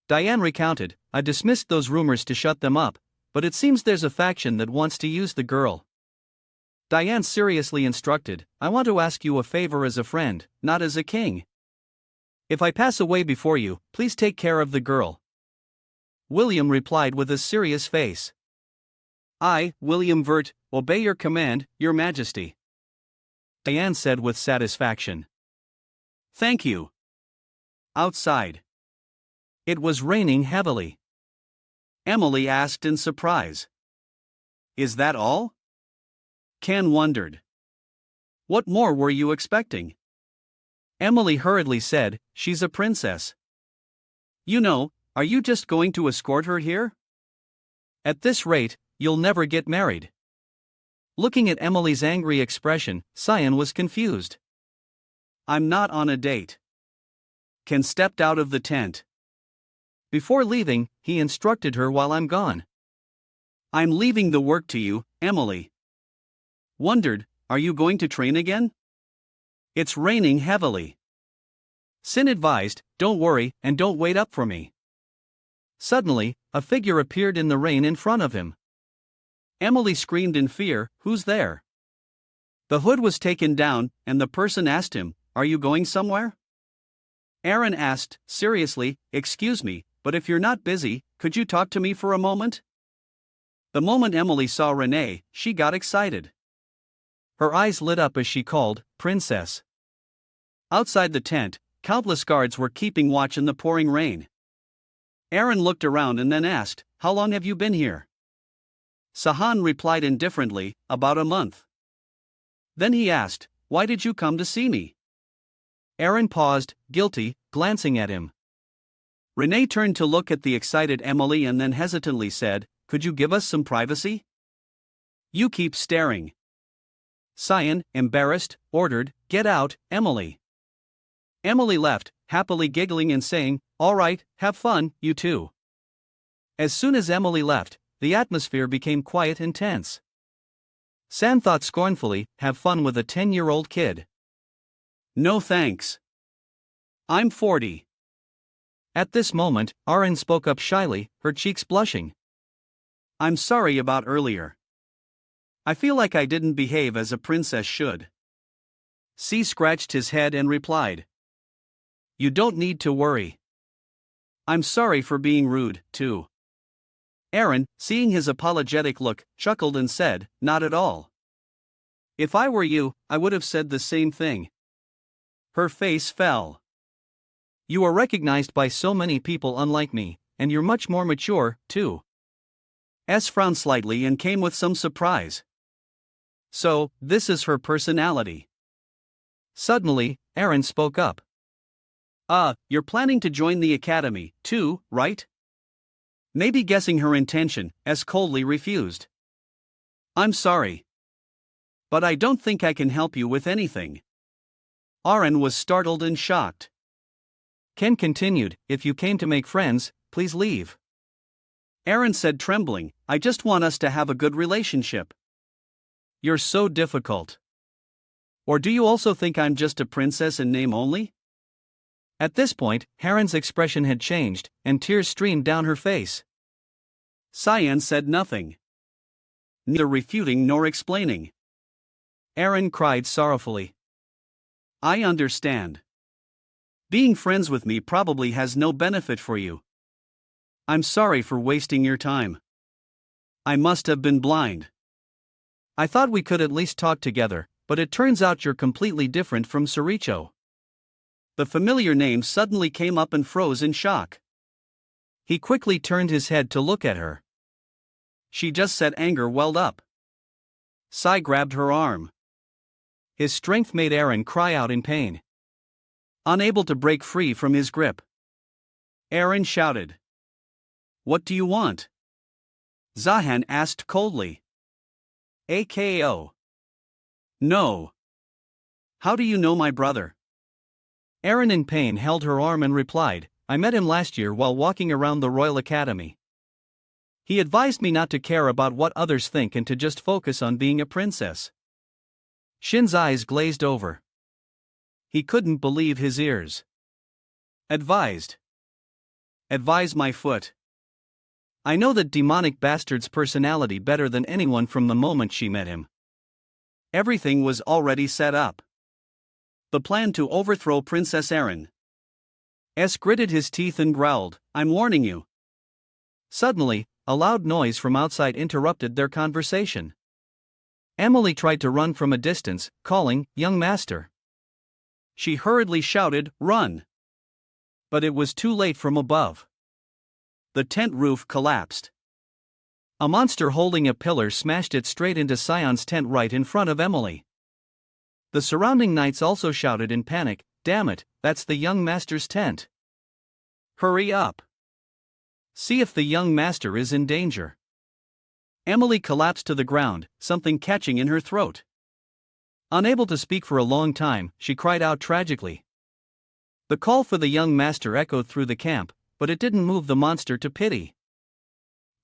Diane recounted, "I dismissed those rumors to shut them up, but it seems there's a faction that wants to use the girl." Diane seriously instructed, "I want to ask you a favor as a friend, not as a king. If I pass away before you, please take care of the girl." William replied with a serious face, "I, William Vert, obey your command, Your Majesty." Diane said with satisfaction, "Thank you." Outside, it was raining heavily. Emily asked in surprise, "Is that all?" Ken wondered, "What more were you expecting?" Emily hurriedly said, "She's a princess. You know, are you just going to escort her here? At this rate, you'll never get married." Looking at Emily's angry expression, Cyan was confused. "I'm not on a date." Ken stepped out of the tent. Before leaving, he instructed her, "While I'm gone, I'm leaving the work to you, Emily." Wondered, "Are you going to train again? It's raining heavily." Sin advised, "Don't worry, and don't wait up for me." Suddenly, a figure appeared in the rain in front of him. Emily screamed in fear, "Who's there?" The hood was taken down, and the person asked him, "Are you going somewhere?" Aaron asked, seriously, "Excuse me, but if you're not busy, could you talk to me for a moment?" The moment Emily saw Renee, she got excited. Her eyes lit up as she called, "Princess." Outside the tent, countless guards were keeping watch in the pouring rain. Aaron looked around and then asked, "How long have you been here?" Sahan replied indifferently, "About a month." Then he asked, "Why did you come to see me?" Aaron paused, guilty, glancing at him. Renee turned to look at the excited Emily and then hesitantly said, "Could you give us some privacy? You keep staring." Cyan, embarrassed, ordered, "Get out, Emily." Emily left, happily giggling and saying, "All right, have fun, you two." As soon as Emily left, the atmosphere became quiet and tense. San thought scornfully, have fun with a 10-year-old kid. No thanks. I'm 40. At this moment, Aaron spoke up shyly, her cheeks blushing. I'm sorry about earlier. I feel like I didn't behave as a princess should. C scratched his head and replied. You don't need to worry. I'm sorry for being rude, too. Aaron, seeing his apologetic look, chuckled and said, not at all. If I were you, I would have said the same thing. Her face fell. You are recognized by so many people unlike me, and you're much more mature, too. S frowned slightly and came with some surprise. So, this is her personality. Suddenly, Aaron spoke up. You're planning to join the academy, too, right? Maybe guessing her intention, S coldly refused. I'm sorry. But I don't think I can help you with anything. Aaron was startled and shocked. Ken continued, if you came to make friends, please leave. Aaron said trembling, I just want us to have a good relationship. You're so difficult. Or do you also think I'm just a princess in name only? At this point, Aaron's expression had changed, and tears streamed down her face. Cyan said nothing. Neither refuting nor explaining. Aaron cried sorrowfully. I understand. Being friends with me probably has no benefit for you. I'm sorry for wasting your time. I must have been blind. I thought we could at least talk together, but it turns out you're completely different from Soricho. The familiar name suddenly came up and froze in shock. He quickly turned his head to look at her. She just said anger welled up. Sai grabbed her arm. His strength made Aaron cry out in pain. Unable to break free from his grip, Aaron shouted. What do you want? Zahan asked coldly. AKO. No. How do you know my brother? Aaron in pain held her arm and replied, I met him last year while walking around the Royal Academy. He advised me not to care about what others think and to just focus on being a princess. Shin's eyes glazed over. He couldn't believe his ears. Advised. Advise my foot. I know that demonic bastard's personality better than anyone from the moment she met him. Everything was already set up. The plan to overthrow Princess Aaron. S gritted his teeth and growled, I'm warning you. Suddenly, a loud noise from outside interrupted their conversation. Emily tried to run from a distance, calling, young master. She hurriedly shouted, run! But it was too late from above. The tent roof collapsed. A monster holding a pillar smashed it straight into Sion's tent right in front of Emily. The surrounding knights also shouted in panic, damn it, that's the young master's tent. Hurry up. See if the young master is in danger. Emily collapsed to the ground, something catching in her throat. Unable to speak for a long time, she cried out tragically. The call for the young master echoed through the camp, but it didn't move the monster to pity.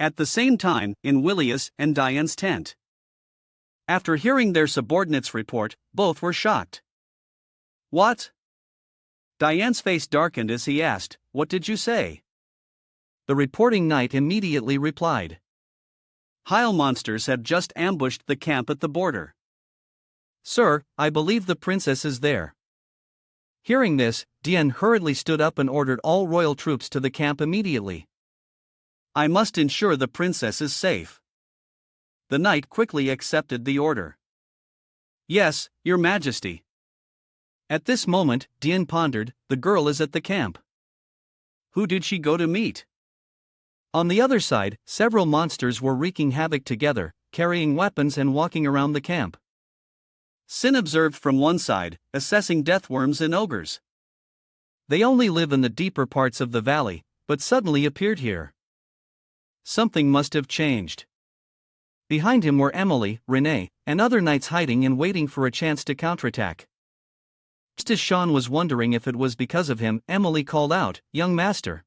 At the same time, in Willius and Diane's tent. After hearing their subordinate's report, both were shocked. What? Diane's face darkened as he asked, what did you say? The reporting knight immediately replied. Hyle monsters have just ambushed the camp at the border. Sir, I believe the princess is there. Hearing this, Diane hurriedly stood up and ordered all royal troops to the camp immediately. I must ensure the princess is safe. The knight quickly accepted the order. Yes, Your Majesty. At this moment, Diane pondered, the girl is at the camp. Who did she go to meet? On the other side, several monsters were wreaking havoc together, carrying weapons and walking around the camp. Sin observed from one side, assessing deathworms and ogres. They only live in the deeper parts of the valley, but suddenly appeared here. Something must have changed. Behind him were Emily, Renee, and other knights hiding and waiting for a chance to counterattack. Just as Sean was wondering if it was because of him, Emily called out, young master.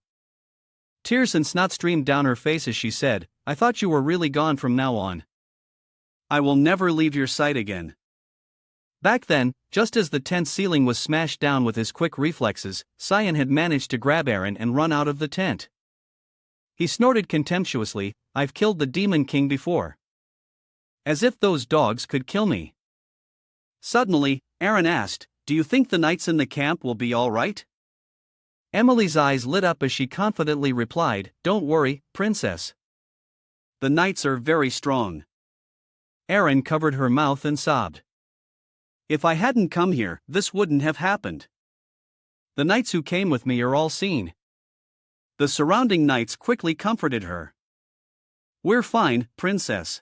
Tears and snot streamed down her face as she said, I thought you were really gone from now on. I will never leave your sight again. Back then, just as the tent ceiling was smashed down with his quick reflexes, Cyan had managed to grab Eren and run out of the tent. He snorted contemptuously, I've killed the Demon King before. As if those dogs could kill me. Suddenly, Eren asked, do you think the knights in the camp will be all right? Emily's eyes lit up as she confidently replied, don't worry, princess. The knights are very strong. Eren covered her mouth and sobbed. If I hadn't come here, this wouldn't have happened. The knights who came with me are all seen. The surrounding knights quickly comforted her. We're fine, princess.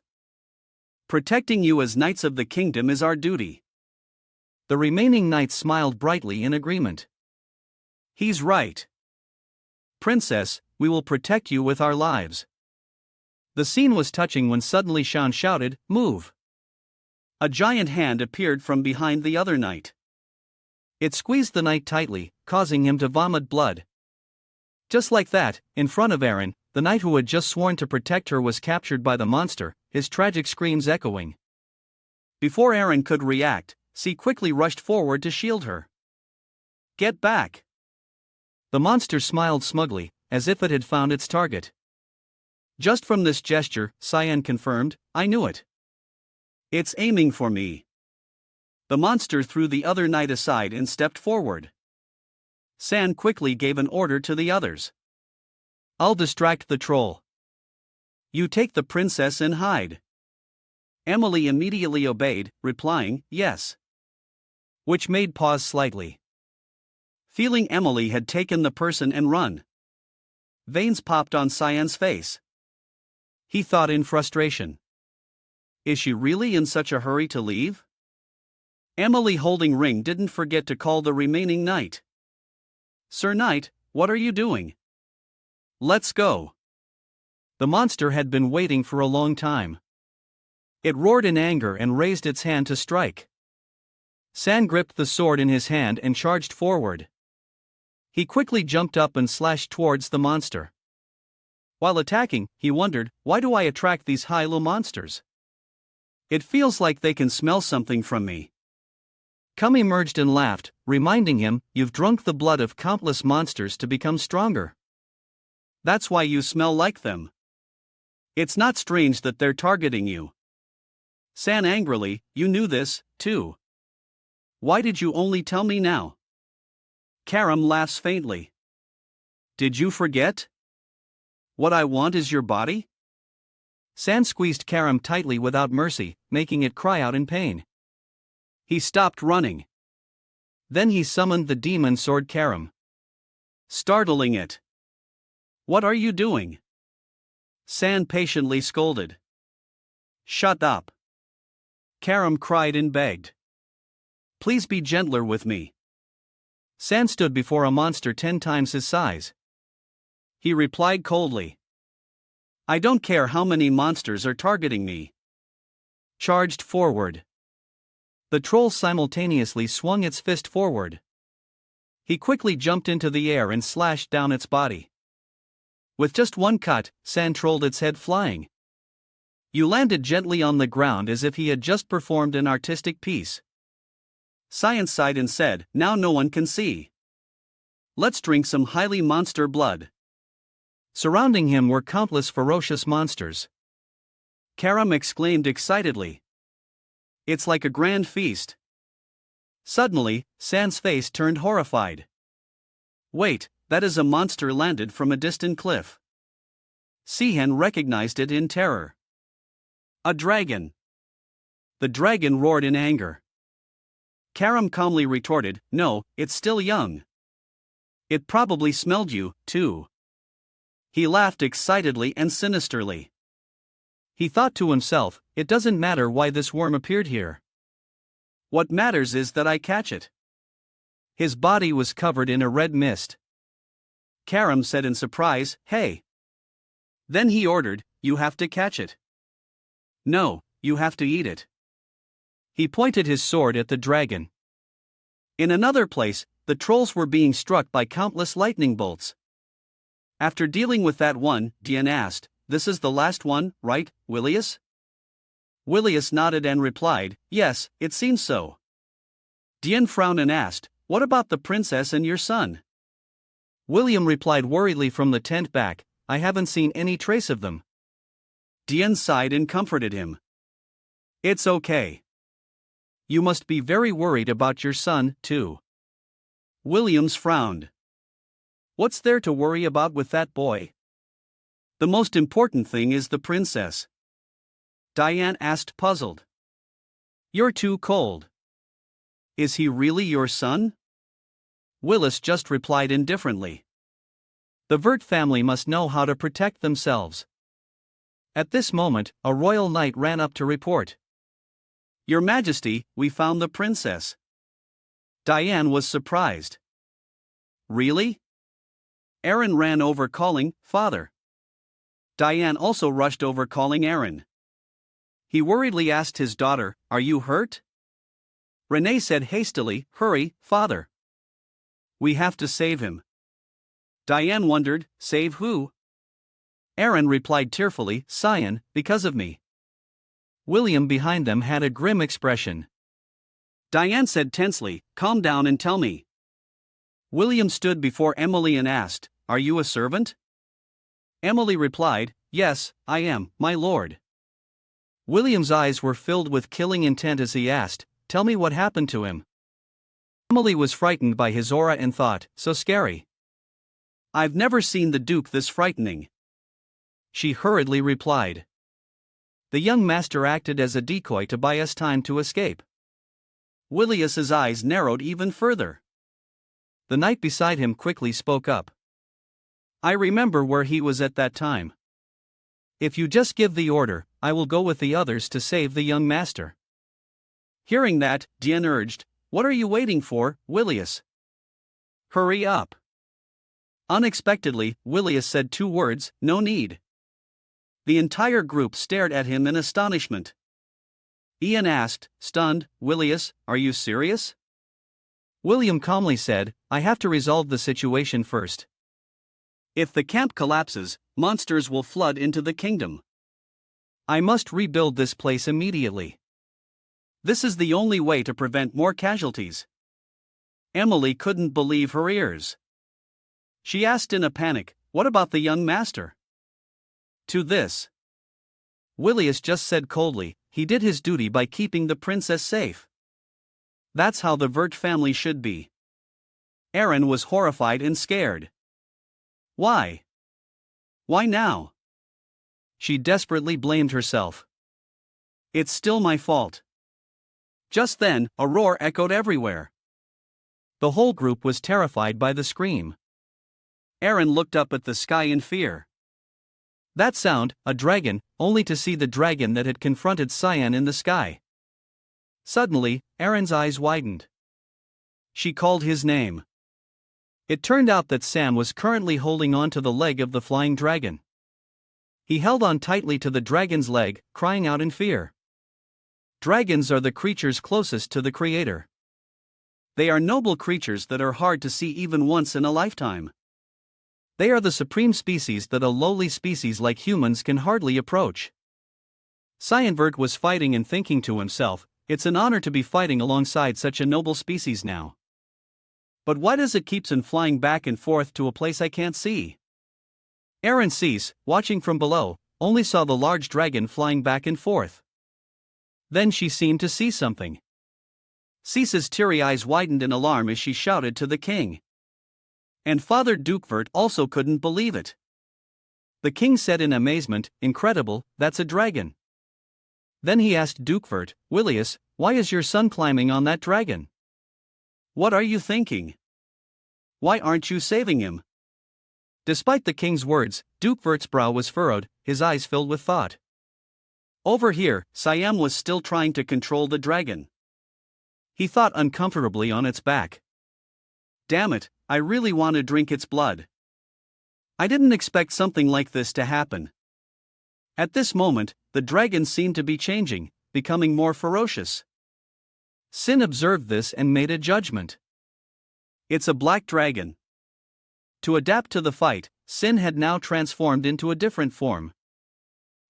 Protecting you as knights of the kingdom is our duty. The remaining knights smiled brightly in agreement. He's right. Princess, we will protect you with our lives. The scene was touching when suddenly Shan shouted, move. A giant hand appeared from behind the other knight. It squeezed the knight tightly, causing him to vomit blood. Just like that, in front of Eren, the knight who had just sworn to protect her was captured by the monster, his tragic screams echoing. Before Eren could react, C quickly rushed forward to shield her. Get back! The monster smiled smugly, as if it had found its target. Just from this gesture, Cyan confirmed, I knew it. It's aiming for me. The monster threw the other knight aside and stepped forward. San quickly gave an order to the others. I'll distract the troll. You take the princess and hide. Emily immediately obeyed, replying, yes. Which made pause slightly. Feeling Emily had taken the person and run. Veins popped on Cyan's face. He thought in frustration. Is she really in such a hurry to leave? Emily holding ring didn't forget to call the remaining knight. Sir Knight, what are you doing? Let's go. The monster had been waiting for a long time. It roared in anger and raised its hand to strike. San gripped the sword in his hand and charged forward. He quickly jumped up and slashed towards the monster. While attacking, he wondered, why do I attract these high-low monsters? It feels like they can smell something from me. Cum emerged and laughed, reminding him, you've drunk the blood of countless monsters to become stronger. That's why you smell like them. It's not strange that they're targeting you. San angrily, you knew this, too. Why did you only tell me now? Karam laughs faintly. Did you forget? What I want is your body? San squeezed Karam tightly without mercy, making it cry out in pain. He stopped running. Then he summoned the demon sword Karam. Startling it. What are you doing? San patiently scolded. Shut up. Karam cried and begged. Please be gentler with me. San stood before a monster 10 times his size. He replied coldly. I don't care how many monsters are targeting me. Charged forward. The troll simultaneously swung its fist forward. He quickly jumped into the air and slashed down its body. With just one cut, San trolled its head flying. You landed gently on the ground as if he had just performed an artistic piece. Cyan sighed and said, now no one can see. Let's drink some highly monster blood. Surrounding him were countless ferocious monsters. Karam exclaimed excitedly. It's like a grand feast. Suddenly, San's face turned horrified. Wait, that is a monster landed from a distant cliff. Sihan recognized it in terror. A dragon. The dragon roared in anger. Karam calmly retorted, no, it's still young. It probably smelled you, too. He laughed excitedly and sinisterly. He thought to himself, it doesn't matter why this worm appeared here. What matters is that I catch it. His body was covered in a red mist. Karam said in surprise, hey. Then he ordered, you have to catch it. No, you have to eat it. He pointed his sword at the dragon. In another place, the trolls were being struck by countless lightning bolts. After dealing with that one, Dian asked, this is the last one, right, Willius? Willius nodded and replied, yes, it seems so. Dian frowned and asked, what about the princess and your son? William replied worriedly from the tent back, I haven't seen any trace of them. Dian sighed and comforted him. It's okay. You must be very worried about your son, too. Williams frowned. What's there to worry about with that boy? The most important thing is the princess. Diane asked, puzzled. You're too cold. Is he really your son? Willis just replied indifferently. The Vert family must know how to protect themselves. At this moment, a royal knight ran up to report. Your Majesty, we found the princess. Diane was surprised. Really? Aaron ran over calling, Father. Diane also rushed over calling Aaron. He worriedly asked his daughter, Are you hurt? Renee said hastily, Hurry, Father. We have to save him. Diane wondered, Save who? Aaron replied tearfully, Scion, because of me. William behind them had a grim expression. Diane said tensely, Calm down and tell me. William stood before Emily and asked, Are you a servant? Emily replied, Yes, I am, my lord. William's eyes were filled with killing intent as he asked, Tell me what happened to him. Emily was frightened by his aura and thought, So scary. I've never seen the Duke this frightening. She hurriedly replied. The young master acted as a decoy to buy us time to escape. Willius's eyes narrowed even further. The knight beside him quickly spoke up. I remember where he was at that time. If you just give the order, I will go with the others to save the young master. Hearing that, Dian urged, What are you waiting for, Willius? Hurry up. Unexpectedly, Willius said two words, No need. The entire group stared at him in astonishment. Ian asked, stunned, Willius, are you serious? William calmly said, I have to resolve the situation first. If the camp collapses, monsters will flood into the kingdom. I must rebuild this place immediately. This is the only way to prevent more casualties. Emily couldn't believe her ears. She asked in a panic, What about the young master? To this, Willius just said coldly, he did his duty by keeping the princess safe. That's how the Vert family should be. Aaron was horrified and scared. Why? Why now? She desperately blamed herself. It's still my fault. Just then, a roar echoed everywhere. The whole group was terrified by the scream. Aaron looked up at the sky in fear. That sound, a dragon, only to see the dragon that had confronted Cyan in the sky. Suddenly, Aaron's eyes widened. She called his name. It turned out that Sam was currently holding on to the leg of the flying dragon. He held on tightly to the dragon's leg, crying out in fear. Dragons are the creatures closest to the Creator. They are noble creatures that are hard to see even once in a lifetime. They are the supreme species that a lowly species like humans can hardly approach. Cyanvert was fighting and thinking to himself, it's an honor to be fighting alongside such a noble species now. But why does it keeps on flying back and forth to a place I can't see? Aaron Cease, watching from below, only saw the large dragon flying back and forth. Then she seemed to see something. Cease's teary eyes widened in alarm as she shouted to the king. And Father Dukevert also couldn't believe it. The king said in amazement, Incredible, that's a dragon. Then he asked Dukevert, Willius, why is your son climbing on that dragon? What are you thinking? Why aren't you saving him? Despite the king's words, Dukevert's brow was furrowed, his eyes filled with thought. Over here, Siam was still trying to control the dragon. He thought uncomfortably on its back. Damn it, I really want to drink its blood. I didn't expect something like this to happen. At this moment, the dragon seemed to be changing, becoming more ferocious. Sin observed this and made a judgment. It's a black dragon. To adapt to the fight, Sin had now transformed into a different form.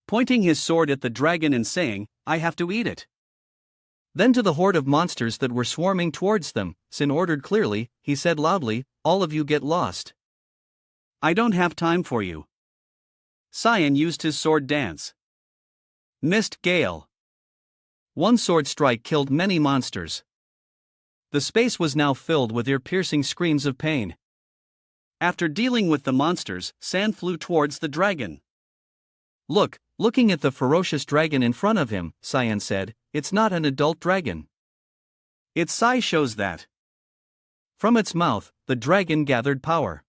pointing his sword at the dragon and saying, "I have to eat it." Then to the horde of monsters that were swarming towards them, Sin ordered clearly, he said loudly, "All of you get lost. I don't have time for you." Cyan used his sword dance. Mist Gale. One sword strike killed many monsters. The space was now filled with ear-piercing screams of pain. After dealing with the monsters, San flew towards the dragon. Looking at the ferocious dragon in front of him, Cyan said, "It's not an adult dragon. Its size shows that." From its mouth, the dragon gathered power.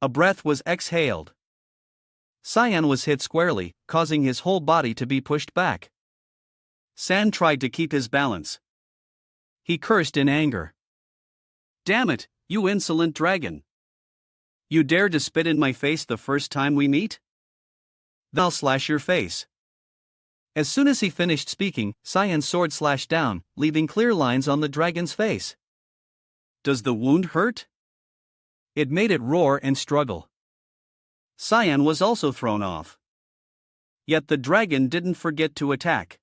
A breath was exhaled. Cyan was hit squarely, causing his whole body to be pushed back. San tried to keep his balance. He cursed in anger. "Damn it, you insolent dragon! You dare to spit in my face the first time we meet? Then I'll slash your face." As soon as he finished speaking, Cyan's sword slashed down, leaving clear lines on the dragon's face. "Does the wound hurt?" It made it roar and struggle. Cyan was also thrown off. Yet the dragon didn't forget to attack.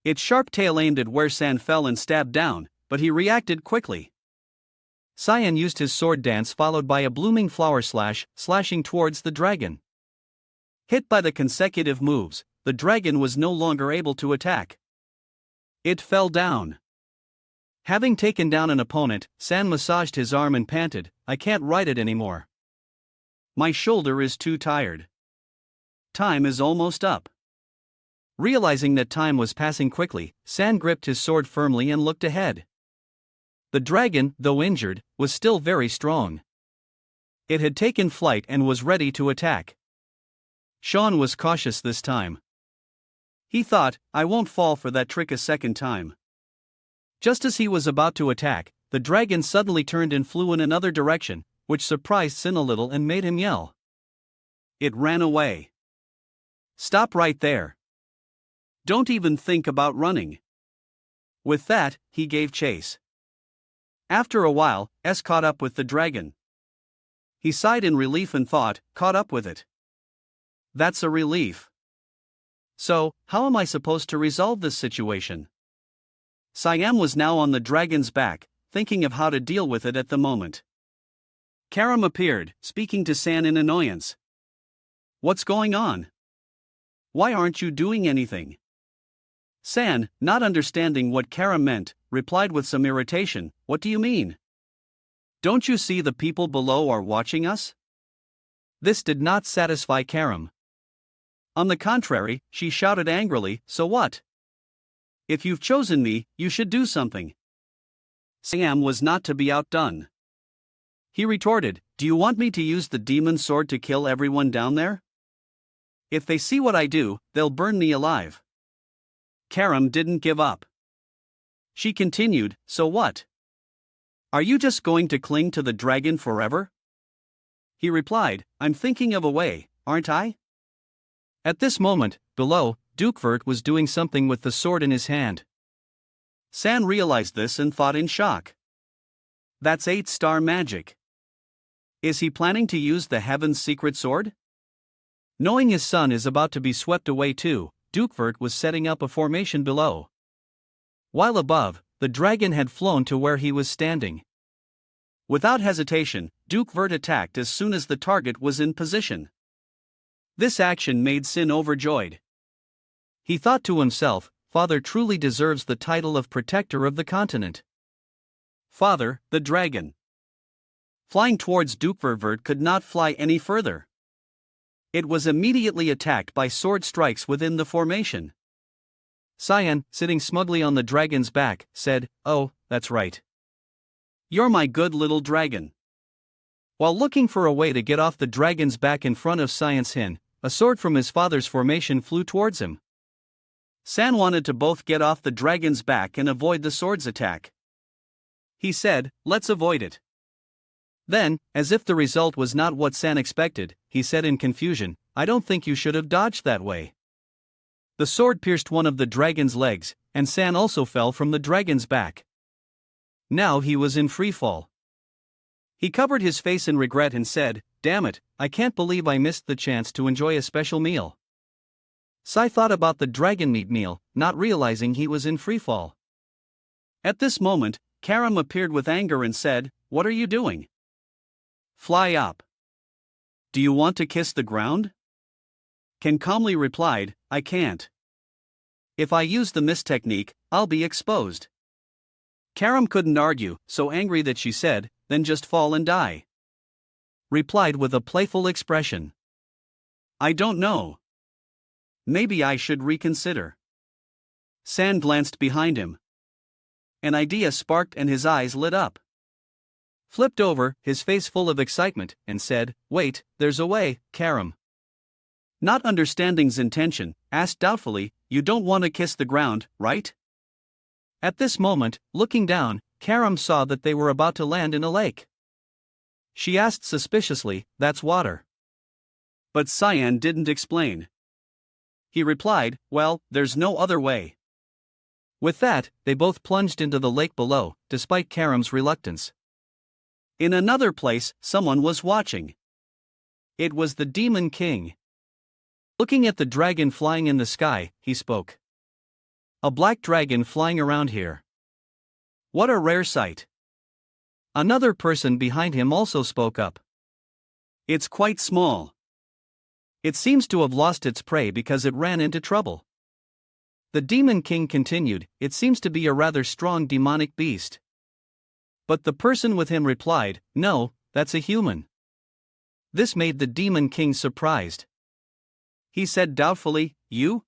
Its sharp tail aimed at where San fell and stabbed down, but he reacted quickly. Cyan used his sword dance followed by a blooming flower slash, slashing towards the dragon. Hit by the consecutive moves, the dragon was no longer able to attack. It fell down. Having taken down an opponent, San massaged his arm and panted, "I can't ride it anymore. My shoulder is too tired. Time is almost up." Realizing that time was passing quickly, San gripped his sword firmly and looked ahead. The dragon, though injured, was still very strong. It had taken flight and was ready to attack. Sean was cautious this time. He thought, "I won't fall for that trick a second time." Just as he was about to attack, the dragon suddenly turned and flew in another direction, which surprised Sin a little and made him yell. It ran away. "Stop right there. Don't even think about running." With that, he gave chase. After a while, S caught up with the dragon. He sighed in relief and thought, "Caught up with it. That's a relief. So, how am I supposed to resolve this situation?" Siam was now on the dragon's back, thinking of how to deal with it at the moment. Karam appeared, speaking to San in annoyance. "What's going on? Why aren't you doing anything?" San, not understanding what Karam meant, replied with some irritation, "What do you mean? Don't you see the people below are watching us?" This did not satisfy Karam. On the contrary, she shouted angrily, "So what? If you've chosen me, you should do something." Sam was not to be outdone. He retorted, "Do you want me to use the demon sword to kill everyone down there? If they see what I do, they'll burn me alive." Karam didn't give up. She continued, "So what? Are you just going to cling to the dragon forever?" He replied, "I'm thinking of a way, aren't I?" At this moment, below, Dukevert was doing something with the sword in his hand. San realized this and thought in shock. That's 8-star magic. Is he planning to use the Heaven's secret sword? Knowing his son is about to be swept away too, Dukevert was setting up a formation below. While above, the dragon had flown to where he was standing. Without hesitation, Dukevert attacked as soon as the target was in position. This action made Sin overjoyed. He thought to himself, "Father truly deserves the title of protector of the continent." Father, the dragon. Flying towards Dukevert could not fly any further. It was immediately attacked by sword strikes within the formation. Cyan, sitting smugly on the dragon's back, said, "Oh, that's right. You're my good little dragon." While looking for a way to get off the dragon's back in front of Cyan's hin, a sword from his father's formation flew towards him. San wanted to both get off the dragon's back and avoid the sword's attack. He said, "Let's avoid it." Then, as if the result was not what San expected, he said in confusion, "I don't think you should have dodged that way." The sword pierced one of the dragon's legs, and San also fell from the dragon's back. Now he was in freefall. He covered his face in regret and said, "Damn it, I can't believe I missed the chance to enjoy a special meal." Sai thought about the dragon meat meal, not realizing he was in freefall. At this moment, Karam appeared with anger and said, "What are you doing? Fly up. Do you want to kiss the ground?" Ken calmly replied, "I can't. If I use the mist technique, I'll be exposed." Karam couldn't argue, so angry that she said, "Then just fall and die." Replied with a playful expression, "I don't know. Maybe I should reconsider." San glanced behind him. An idea sparked and his eyes lit up. Flipped over, his face full of excitement, and said, "Wait, there's a way, Karam." Not understanding's intention, asked doubtfully, "You don't want to kiss the ground, right?" At this moment, looking down, Karam saw that they were about to land in a lake. She asked suspiciously, "That's water?" But Cyan didn't explain. He replied, "Well, there's no other way." With that, they both plunged into the lake below, despite Karam's reluctance. In another place, someone was watching. It was the Demon King. Looking at the dragon flying in the sky, he spoke. "A black dragon flying around here. What a rare sight." Another person behind him also spoke up. "It's quite small. It seems to have lost its prey because it ran into trouble." The Demon King continued, "It seems to be a rather strong demonic beast." But the person with him replied, "No, that's a human." This made the Demon King surprised. He said doubtfully, "You?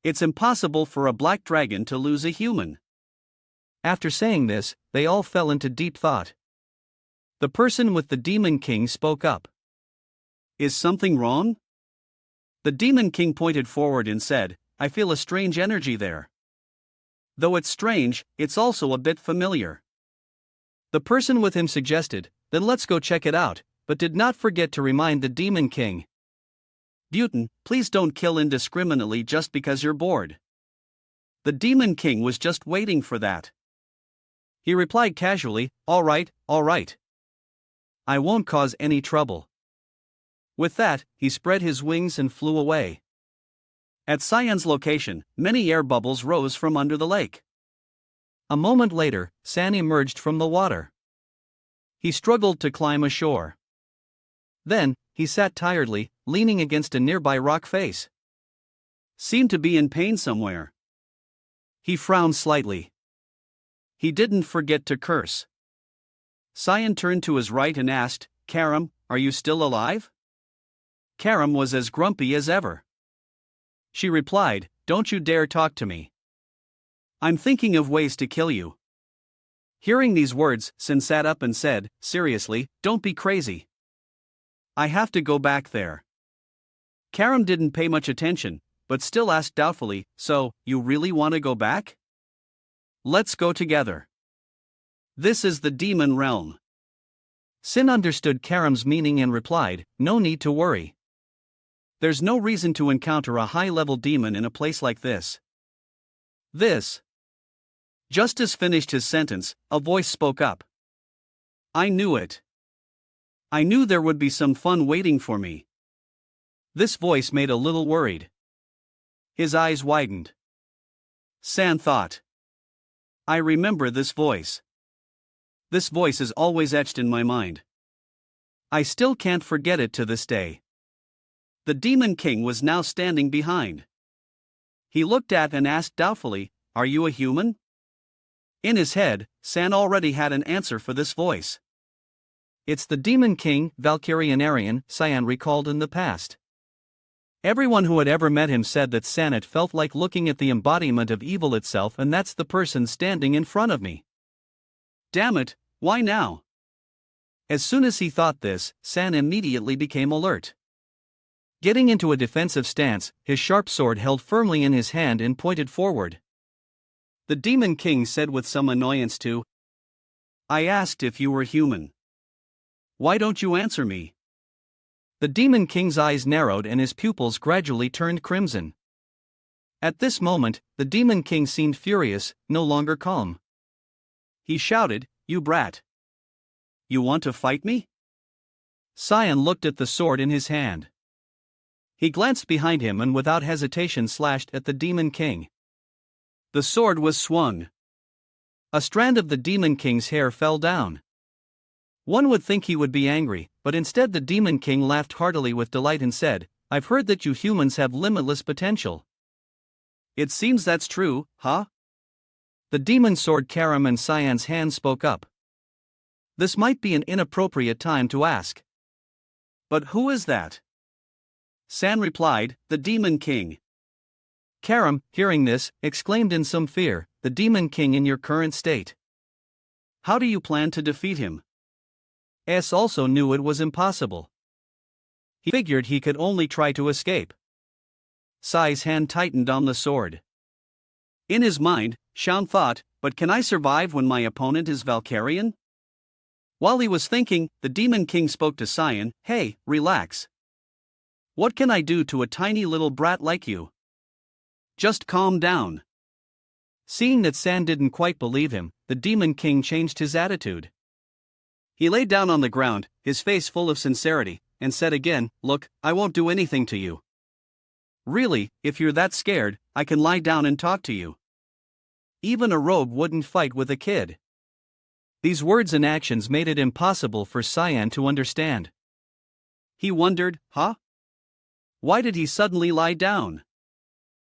It's impossible for a black dragon to lose a human." After saying this, they all fell into deep thought. The person with the Demon King spoke up. "Is something wrong?" The Demon King pointed forward and said, "I feel a strange energy there. Though it's strange, it's also a bit familiar." The person with him suggested, "Then let's go check it out," but did not forget to remind the Demon King, "Butin, please don't kill indiscriminately just because you're bored." The Demon King was just waiting for that. He replied casually, all right. I won't cause any trouble." With that, he spread his wings and flew away. At Cyan's location, many air bubbles rose from under the lake. A moment later, San emerged from the water. He struggled to climb ashore. Then, he sat tiredly, leaning against a nearby rock face. Seemed to be in pain somewhere. He frowned slightly. He didn't forget to curse. Cyan turned to his right and asked, "Karam, are you still alive?" Karam was as grumpy as ever. She replied, "Don't you dare talk to me. I'm thinking of ways to kill you." Hearing these words, Sin sat up and said, "Seriously, don't be crazy. I have to go back there." Karam didn't pay much attention, but still asked doubtfully, "So, you really want to go back? Let's go together. This is the demon realm." Sin understood Karam's meaning and replied, "No need to worry. There's no reason to encounter a high-level demon in a place like this." Just as finished his sentence, a voice spoke up. "I knew it. I knew there would be some fun waiting for me." This voice made a little worried. His eyes widened. San thought, "I remember this voice. This voice is always etched in my mind. I still can't forget it to this day." The Demon King was now standing behind. He looked at and asked doubtfully, "Are you a human?" In his head, San already had an answer for this voice. It's the Demon King, Valkyrian Aryan, Cyan recalled in the past. Everyone who had ever met him said that Sanat felt like looking at the embodiment of evil itself, and that's the person standing in front of me. Damn it, why now? As soon as he thought this, San immediately became alert. Getting into a defensive stance, his sharp sword held firmly in his hand and pointed forward. The Demon King said with some annoyance to, "I asked if you were human. Why don't you answer me?" The Demon King's eyes narrowed and his pupils gradually turned crimson. At this moment, the Demon King seemed furious, no longer calm. He shouted, "You brat! You want to fight me?" Cyan looked at the sword in his hand. He glanced behind him and without hesitation slashed at the Demon King. The sword was swung. A strand of the Demon King's hair fell down. One would think he would be angry, but instead the Demon King laughed heartily with delight and said, "I've heard that you humans have limitless potential." "It seems that's true, huh?" The demon sword Karam and Cyan's hand spoke up. "This might be an inappropriate time to ask. But who is that?" San replied, "The Demon King." Karam, hearing this, exclaimed in some fear, "The Demon King in your current state? How do you plan to defeat him?" S also knew it was impossible. He figured he could only try to escape. Sai's hand tightened on the sword. In his mind, Shan thought, "But can I survive when my opponent is Valkyrian?" While he was thinking, the Demon King spoke to Cyan, "Hey, relax. What can I do to a tiny little brat like you? Just calm down." Seeing that San didn't quite believe him, the Demon King changed his attitude. He lay down on the ground, his face full of sincerity, and said again, "Look, I won't do anything to you. Really, if you're that scared, I can lie down and talk to you. Even a rogue wouldn't fight with a kid." These words and actions made it impossible for Cyan to understand. He wondered, huh? Why did he suddenly lie down?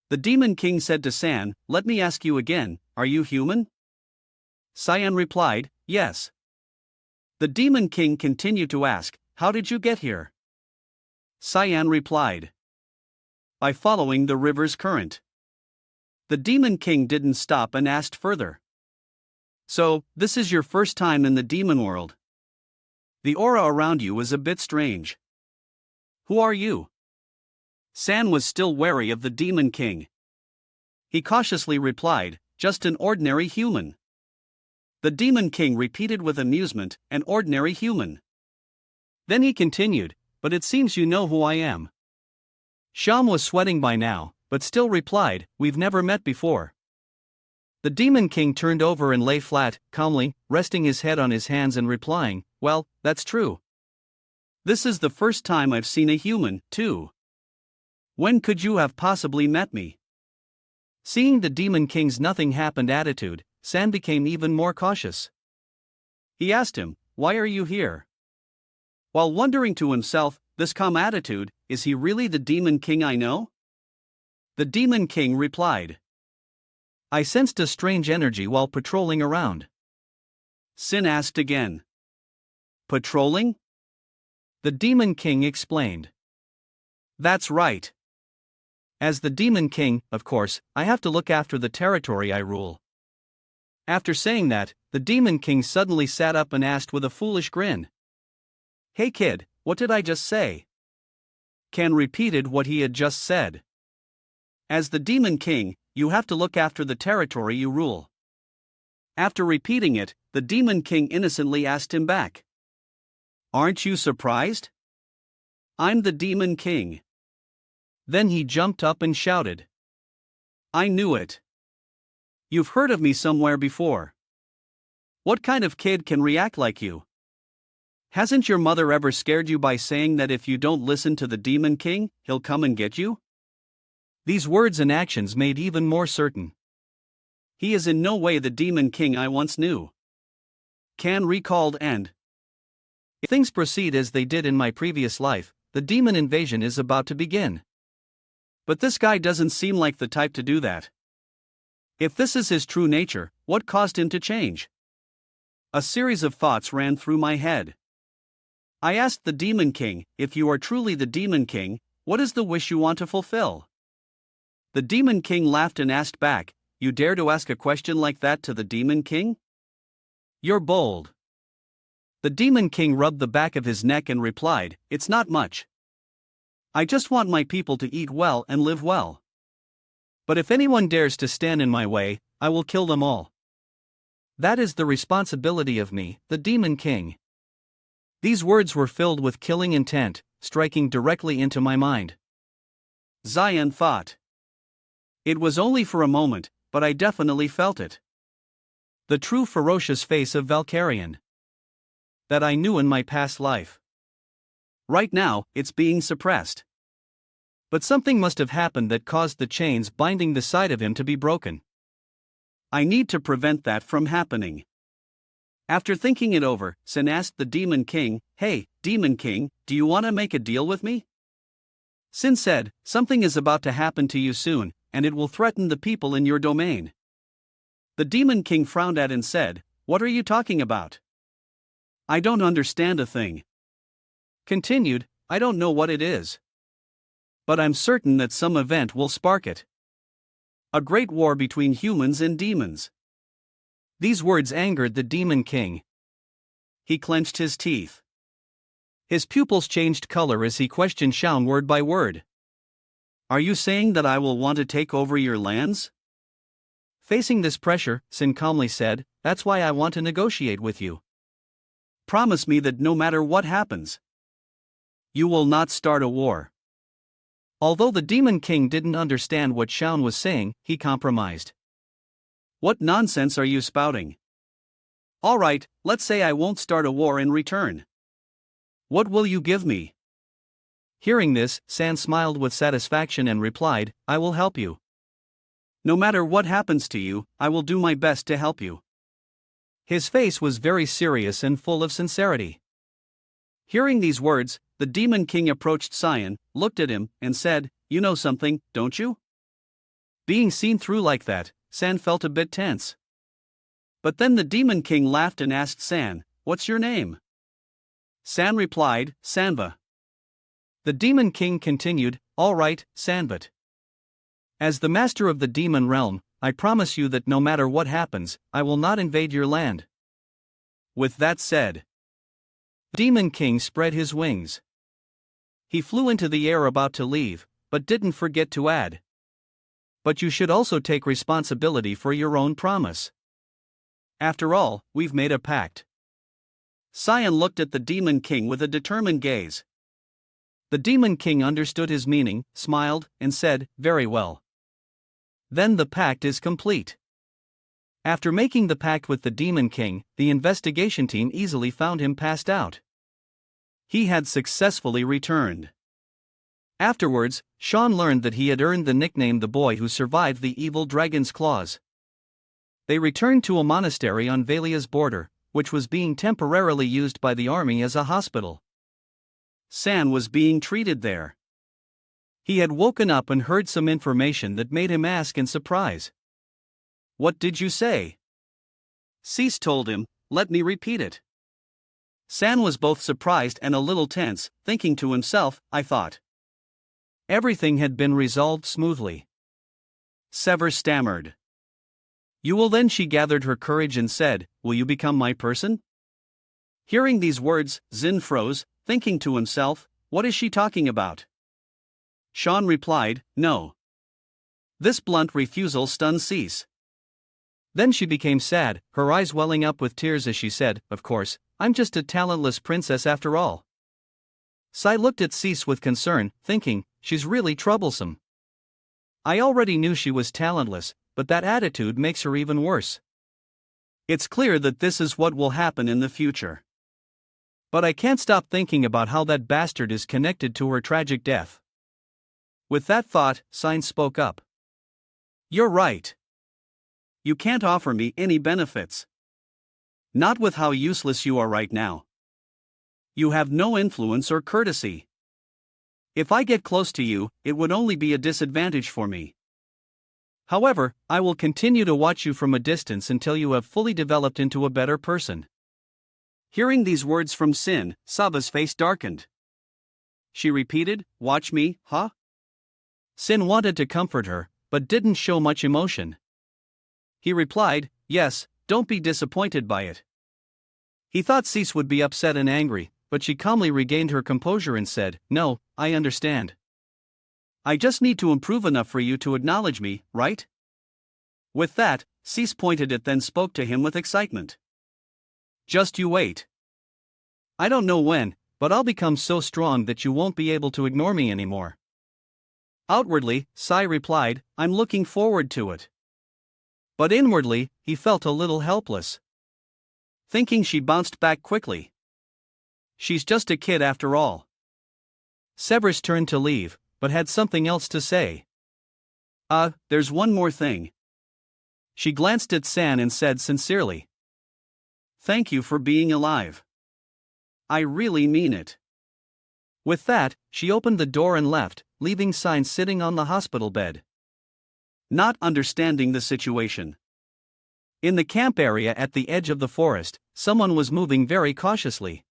The Demon King said to San, "Let me ask you again, are you human?" Cyan replied, "Yes." The Demon King continued to ask, "How did you get here?" Cyan replied, "By following the river's current." The Demon King didn't stop and asked further, "So, this is your first time in the demon world? The aura around you is a bit strange. Who are you?" San was still wary of the Demon King. He cautiously replied, "Just an ordinary human." The Demon King repeated with amusement, "An ordinary human." Then he continued, "But it seems you know who I am." Sham was sweating by now, but still replied, "We've never met before." The Demon King turned over and lay flat, calmly, resting his head on his hands and replying, "Well, that's true. This is the first time I've seen a human, too. When could you have possibly met me?" Seeing the Demon King's nothing happened attitude, San became even more cautious. He asked him, "Why are you here?" While wondering to himself, this calm attitude, is he really the Demon King I know? The Demon King replied, "I sensed a strange energy while patrolling around." Sin asked again, "Patrolling?" The Demon King explained, "That's right. As the Demon King, of course, I have to look after the territory I rule." After saying that, the Demon King suddenly sat up and asked with a foolish grin, "Hey kid, what did I just say?" Can repeated what he had just said. As the Demon King, you have to look after the territory you rule. After repeating it, the Demon King innocently asked him back, "Aren't you surprised? I'm the Demon King." Then he jumped up and shouted, "I knew it. You've heard of me somewhere before. What kind of kid can react like you? Hasn't your mother ever scared you by saying that if you don't listen to the Demon King, he'll come and get you?" These words and actions made even more certain. He is in no way the Demon King I once knew. Can recalled and, if things proceed as they did in my previous life, the demon invasion is about to begin. But this guy doesn't seem like the type to do that. If this is his true nature, what caused him to change? A series of thoughts ran through my head. I asked the Demon King, "If you are truly the Demon King, what is the wish you want to fulfill?" The Demon King laughed and asked back, "You dare to ask a question like that to the Demon King? You're bold." The Demon King rubbed the back of his neck and replied, "It's not much. I just want my people to eat well and live well. But if anyone dares to stand in my way, I will kill them all. That is the responsibility of me, the Demon King." These words were filled with killing intent, striking directly into my mind. Zion thought. It was only for a moment, but I definitely felt it. The true ferocious face of Valkyrian that I knew in my past life. Right now, it's being suppressed. But something must have happened that caused the chains binding the side of him to be broken. I need to prevent that from happening. After thinking it over, Sin asked the Demon King, "Hey, Demon King, do you want to make a deal with me?" Sin said, "Something is about to happen to you soon, and it will threaten the people in your domain." The Demon King frowned at and said, "What are you talking about? I don't understand a thing." Continued, "I don't know what it is. But I'm certain that some event will spark it. A great war between humans and demons." These words angered the Demon King. He clenched his teeth. His pupils changed color as he questioned Shaun word by word. "Are you saying that I will want to take over your lands?" Facing this pressure, Sin calmly said, "That's why I want to negotiate with you. Promise me that no matter what happens, you will not start a war." Although the Demon King didn't understand what Shaun was saying, he compromised. "What nonsense are you spouting? All right, let's say I won't start a war in return. What will you give me?" Hearing this, San smiled with satisfaction and replied, "I will help you. No matter what happens to you, I will do my best to help you." His face was very serious and full of sincerity. Hearing these words, the Demon King approached Cyan, looked at him, and said, "You know something, don't you?" Being seen through like that, San felt a bit tense. But then the Demon King laughed and asked San, "What's your name?" San replied, "Sanva." The Demon King continued, "All right, Sanvat. As the master of the demon realm, I promise you that no matter what happens, I will not invade your land." With that said, Demon King spread his wings. He flew into the air about to leave, but didn't forget to add, "But you should also take responsibility for your own promise. After all, we've made a pact." Cyan looked at the Demon King with a determined gaze. The Demon King understood his meaning, smiled, and said, "Very well. Then the pact is complete." After making the pact with the Demon King, the investigation team easily found him passed out. He had successfully returned. Afterwards, Shaun learned that he had earned the nickname the boy who survived the evil dragon's claws. They returned to a monastery on Valia's border, which was being temporarily used by the army as a hospital. San was being treated there. He had woken up and heard some information that made him ask in surprise, "What did you say?" Cease told him, "Let me repeat it." San was both surprised and a little tense, thinking to himself, "I thought everything had been resolved smoothly." Sever stammered, "You will then." She gathered her courage and said, "Will you become my person?" Hearing these words, Zin froze, thinking to himself, "What is she talking about?" Shaun replied, "No." This blunt refusal stunned Cease. Then she became sad, her eyes welling up with tears as she said, "Of course, I'm just a talentless princess after all." Sai looked at Cease with concern, thinking, "She's really troublesome. I already knew she was talentless, but that attitude makes her even worse. It's clear that this is what will happen in the future. But I can't stop thinking about how that bastard is connected to her tragic death." With that thought, Sign spoke up. "You're right. You can't offer me any benefits. Not with how useless you are right now. You have no influence or courtesy. If I get close to you, it would only be a disadvantage for me. However, I will continue to watch you from a distance until you have fully developed into a better person." Hearing these words from Sin, Sava's face darkened. She repeated, "Watch me, huh?" Sin wanted to comfort her, but didn't show much emotion. He replied, "Yes, don't be disappointed by it." He thought Cease would be upset and angry, but she calmly regained her composure and said, "No, I understand. I just need to improve enough for you to acknowledge me, right?" With that, Cease pointed at then spoke to him with excitement. "Just you wait. I don't know when, but I'll become so strong that you won't be able to ignore me anymore." Outwardly, Sai replied, "I'm looking forward to it." But inwardly, he felt a little helpless. Thinking, she bounced back quickly. She's just a kid after all. Severus turned to leave, but had something else to say. There's one more thing. She glanced at San and said sincerely. Thank you for being alive. I really mean it. With that, she opened the door and left, leaving San sitting on the hospital bed, not understanding the situation. In the camp area at the edge of the forest, someone was moving very cautiously.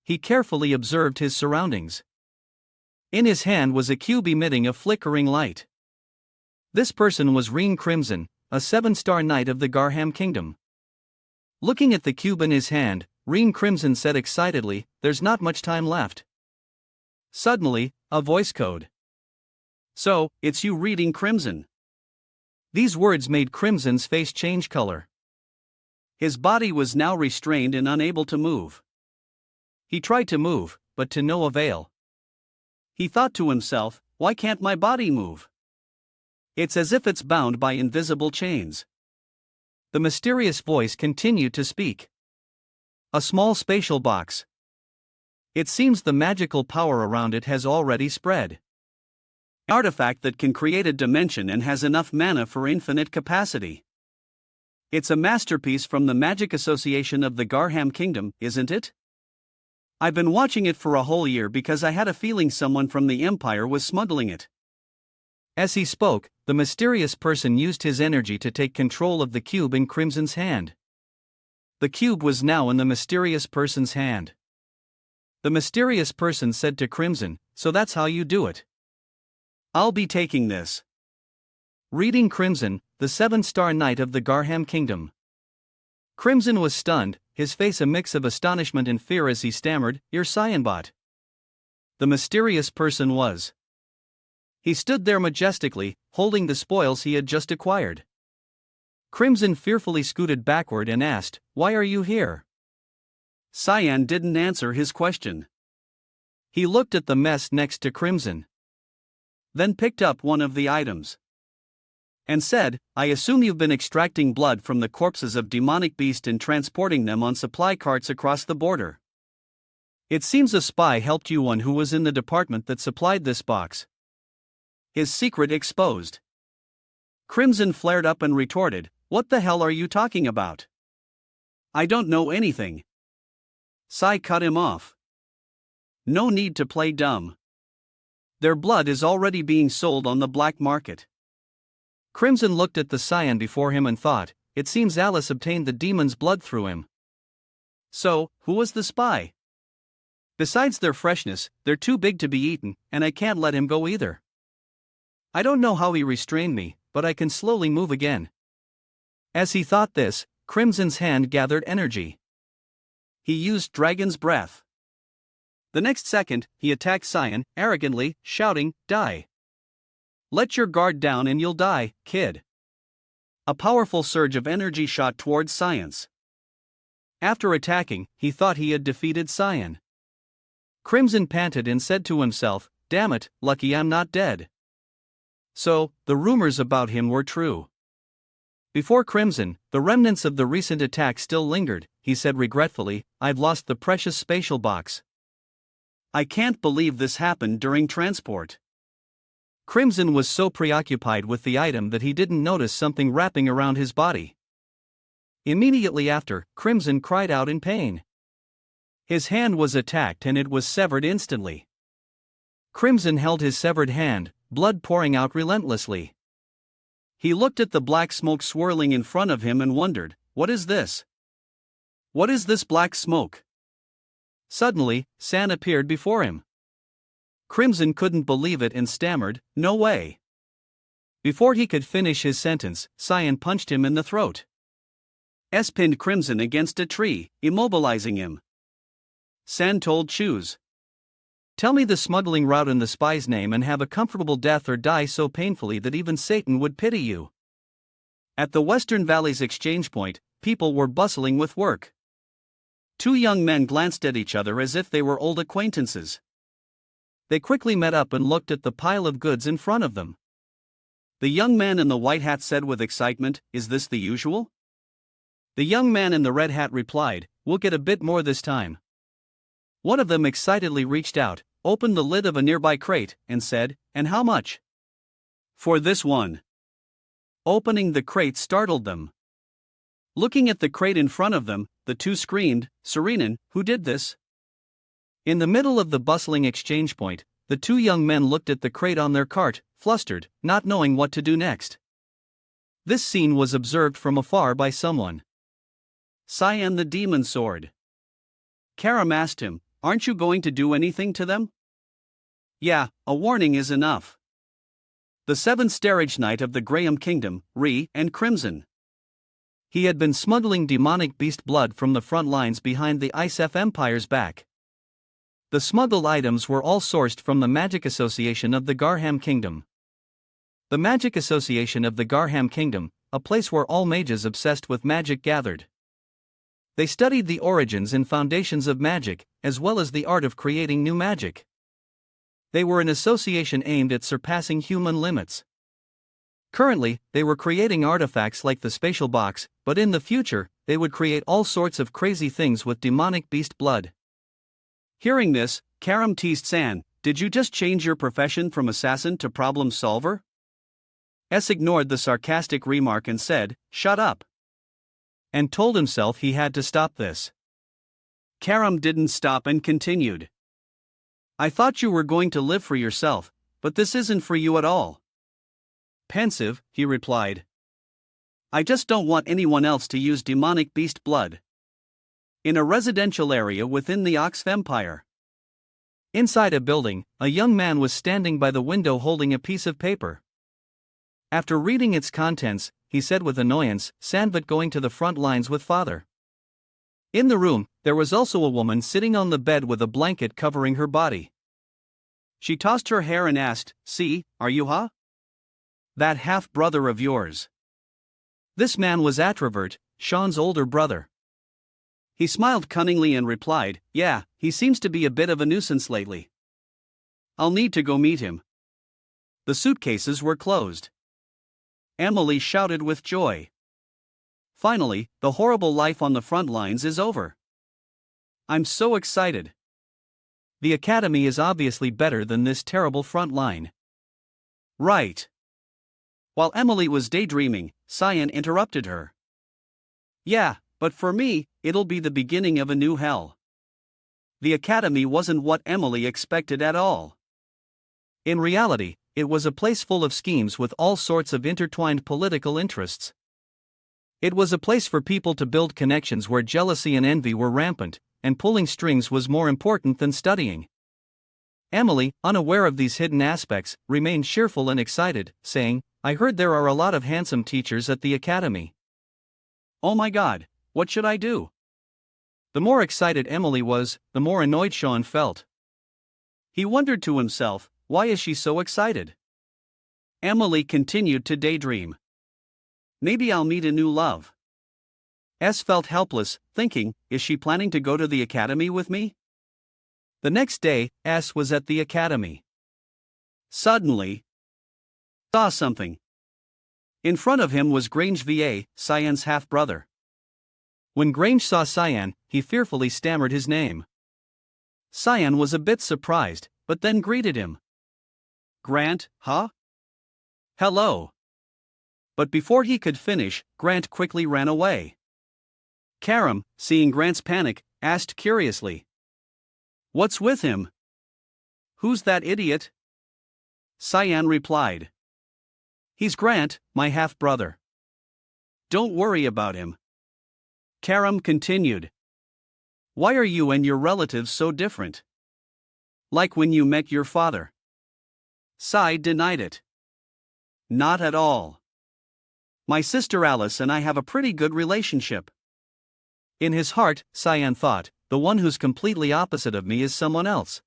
He carefully observed his surroundings. In his hand was a cube emitting a flickering light. This person was Reen Crimson, a 7-star knight of the Garham Kingdom. Looking at the cube in his hand, Reen Crimson said excitedly, "There's not much time left." Suddenly, a voice code. "So, it's you reading Crimson." These words made Crimson's face change color. His body was now restrained and unable to move. He tried to move, but to no avail. He thought to himself, why can't my body move? It's as if it's bound by invisible chains. The mysterious voice continued to speak. A small spatial box. It seems the magical power around it has already spread. An artifact that can create a dimension and has enough mana for infinite capacity. It's a masterpiece from the Magic Association of the Garham Kingdom, isn't it? I've been watching it for a whole year because I had a feeling someone from the Empire was smuggling it. As he spoke, the mysterious person used his energy to take control of the cube in Crimson's hand. The cube was now in the mysterious person's hand. The mysterious person said to Crimson, "So that's how you do it." "I'll be taking this." Reading Crimson, the 7-star knight of the Garham Kingdom. Crimson was stunned, his face a mix of astonishment and fear as he stammered, "You're Cyanbot." The mysterious person was. He stood there majestically, holding the spoils he had just acquired. Crimson fearfully scooted backward and asked, "Why are you here?" Cyan didn't answer his question. He looked at the mess next to Crimson, then picked up one of the items and said, "I assume you've been extracting blood from the corpses of demonic beasts and transporting them on supply carts across the border. It seems a spy helped you, one who was in the department that supplied this box." His secret exposed. Crimson flared up and retorted, "What the hell are you talking about? I don't know anything." Sai cut him off. "No need to play dumb. Their blood is already being sold on the black market." Crimson looked at the Cyan before him and thought, "It seems Alice obtained the demon's blood through him." So, who was the spy? Besides their freshness, they're too big to be eaten, and I can't let him go either. I don't know how he restrained me, but I can slowly move again. As he thought this, Crimson's hand gathered energy. He used Dragon's Breath. The next second, he attacked Cyan, arrogantly, shouting, "Die! Let your guard down and you'll die, kid." A powerful surge of energy shot towards Cyan's. After attacking, he thought he had defeated Cyan. Crimson panted and said to himself, "Damn it, lucky I'm not dead." So, the rumors about him were true. Before Crimson, the remnants of the recent attack still lingered. He said regretfully, "I've lost the precious spatial box. I can't believe this happened during transport." Crimson was so preoccupied with the item that he didn't notice something wrapping around his body. Immediately after, Crimson cried out in pain. His hand was attacked and it was severed instantly. Crimson held his severed hand, blood pouring out relentlessly. He looked at the black smoke swirling in front of him and wondered, "What is this? What is this black smoke?" Suddenly, San appeared before him. Crimson couldn't believe it and stammered, "No way." Before he could finish his sentence, Cyan punched him in the throat. Pinned Crimson against a tree, immobilizing him. San told Choose, "Tell me the smuggling route and the spy's name and have a comfortable death or die so painfully that even Satan would pity you." At the Western Valley's exchange point, people were bustling with work. Two young men glanced at each other as if they were old acquaintances. They quickly met up and looked at the pile of goods in front of them. The young man in the white hat said with excitement, "Is this the usual?" The young man in the red hat replied, "We'll get a bit more this time." One of them excitedly reached out, opened the lid of a nearby crate, and said, "And how much?" "For this one." Opening the crate startled them. Looking at the crate in front of them, the two screamed, "Serenin, who did this?" In the middle of the bustling exchange point, the two young men looked at the crate on their cart, flustered, not knowing what to do next. This scene was observed from afar by someone. Cyan the demon sword. Karam asked him, "Aren't you going to do anything to them?" "Yeah, a warning is enough." The seventh Starage Knight of the Graham Kingdom, Re and Crimson. He had been smuggling demonic beast blood from the front lines behind the ISF Empire's back. The smuggled items were all sourced from the Magic Association of the Garham Kingdom. The Magic Association of the Garham Kingdom, a place where all mages obsessed with magic gathered. They studied the origins and foundations of magic, as well as the art of creating new magic. They were an association aimed at surpassing human limits. Currently, they were creating artifacts like the spatial box, but in the future, they would create all sorts of crazy things with demonic beast blood. Hearing this, Karam teased San, "Did you just change your profession from assassin to problem solver?" S ignored the sarcastic remark and said, "Shut up," and told himself he had to stop this. Karam didn't stop and continued. "I thought you were going to live for yourself, but this isn't for you at all." Pensive, he replied. "I just don't want anyone else to use demonic beast blood." In a residential area within the Ox Empire. Inside a building, a young man was standing by the window holding a piece of paper. After reading its contents, he said with annoyance, "Sandvat going to the front lines with father." In the room, there was also a woman sitting on the bed with a blanket covering her body. She tossed her hair and asked, "See, are you that half-brother of yours?" This man was Atravert, Sean's older brother. He smiled cunningly and replied, "Yeah, he seems to be a bit of a nuisance lately. I'll need to go meet him." The suitcases were closed. Emily shouted with joy. Finally, the horrible life on the front lines is over. I'm so excited. The academy is obviously better than this terrible front line. Right. While Emily was daydreaming, Cyan interrupted her. "Yeah, but for me, it'll be the beginning of a new hell." The academy wasn't what Emily expected at all. In reality, it was a place full of schemes with all sorts of intertwined political interests. It was a place for people to build connections where jealousy and envy were rampant, and pulling strings was more important than studying. Emily, unaware of these hidden aspects, remained cheerful and excited, saying, "I heard there are a lot of handsome teachers at the academy." "Oh my God, what should I do?" The more excited Emily was, the more annoyed Sean felt. He wondered to himself, why is she so excited? Emily continued to daydream. Maybe I'll meet a new love. S felt helpless, thinking, is she planning to go to the academy with me? The next day, S was at the academy. Suddenly, saw something. In front of him was Grange Va, Cyan's half-brother. When Grange saw Cyan, he fearfully stammered his name. Cyan was a bit surprised, but then greeted him. "Grant, huh? Hello." But before he could finish, Grant quickly ran away. Karam, seeing Grant's panic, asked curiously, "What's with him? Who's that idiot?" Cyan replied, "He's Grant, my half-brother. Don't worry about him." Karam continued, "Why are you and your relatives so different? Like when you met your father." Sai denied it. "Not at all. My sister Alice and I have a pretty good relationship." In his heart, Cyan thought, the one who's completely opposite of me is someone else.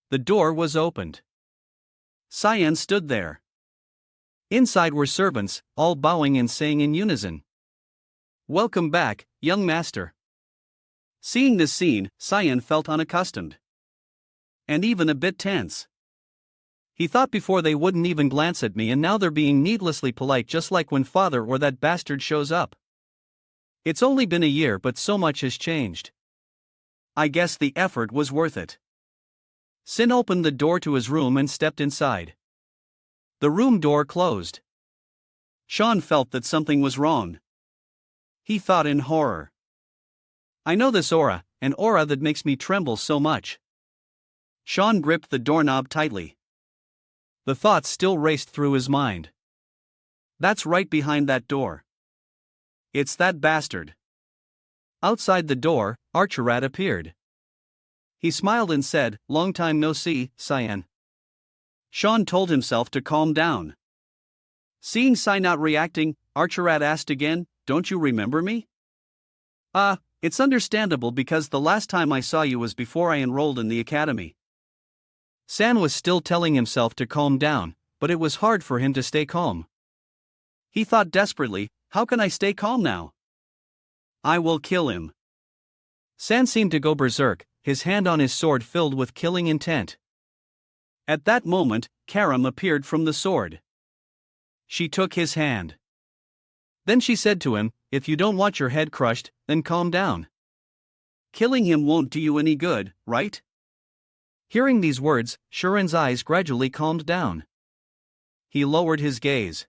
The door was opened. Cyan stood there. Inside were servants, all bowing and saying in unison, "Welcome back, young master." Seeing this scene, Cyan felt unaccustomed. And even a bit tense. He thought before they wouldn't even glance at me, and now they're being needlessly polite, just like when father or that bastard shows up. It's only been a year, but so much has changed. I guess the effort was worth it. Sin opened the door to his room and stepped inside. The room door closed. Sean felt that something was wrong. He thought in horror. I know this aura, an aura that makes me tremble so much. Sean gripped the doorknob tightly. The thoughts still raced through his mind. That's right behind that door. It's that bastard. Outside the door, Archerat appeared. He smiled and said, "Long time no see, Cyan." Sean told himself to calm down. Seeing Cy not reacting, Archerat asked again, "Don't you remember me?" It's understandable because the last time I saw you was before I enrolled in the academy." San was still telling himself to calm down, but it was hard for him to stay calm. He thought desperately, how can I stay calm now? I will kill him. San seemed to go berserk, his hand on his sword filled with killing intent. At that moment, Karam appeared from the sword. She took his hand. Then she said to him, "If you don't want your head crushed, then calm down. Killing him won't do you any good, right?" Hearing these words, Shuren's eyes gradually calmed down. He lowered his gaze.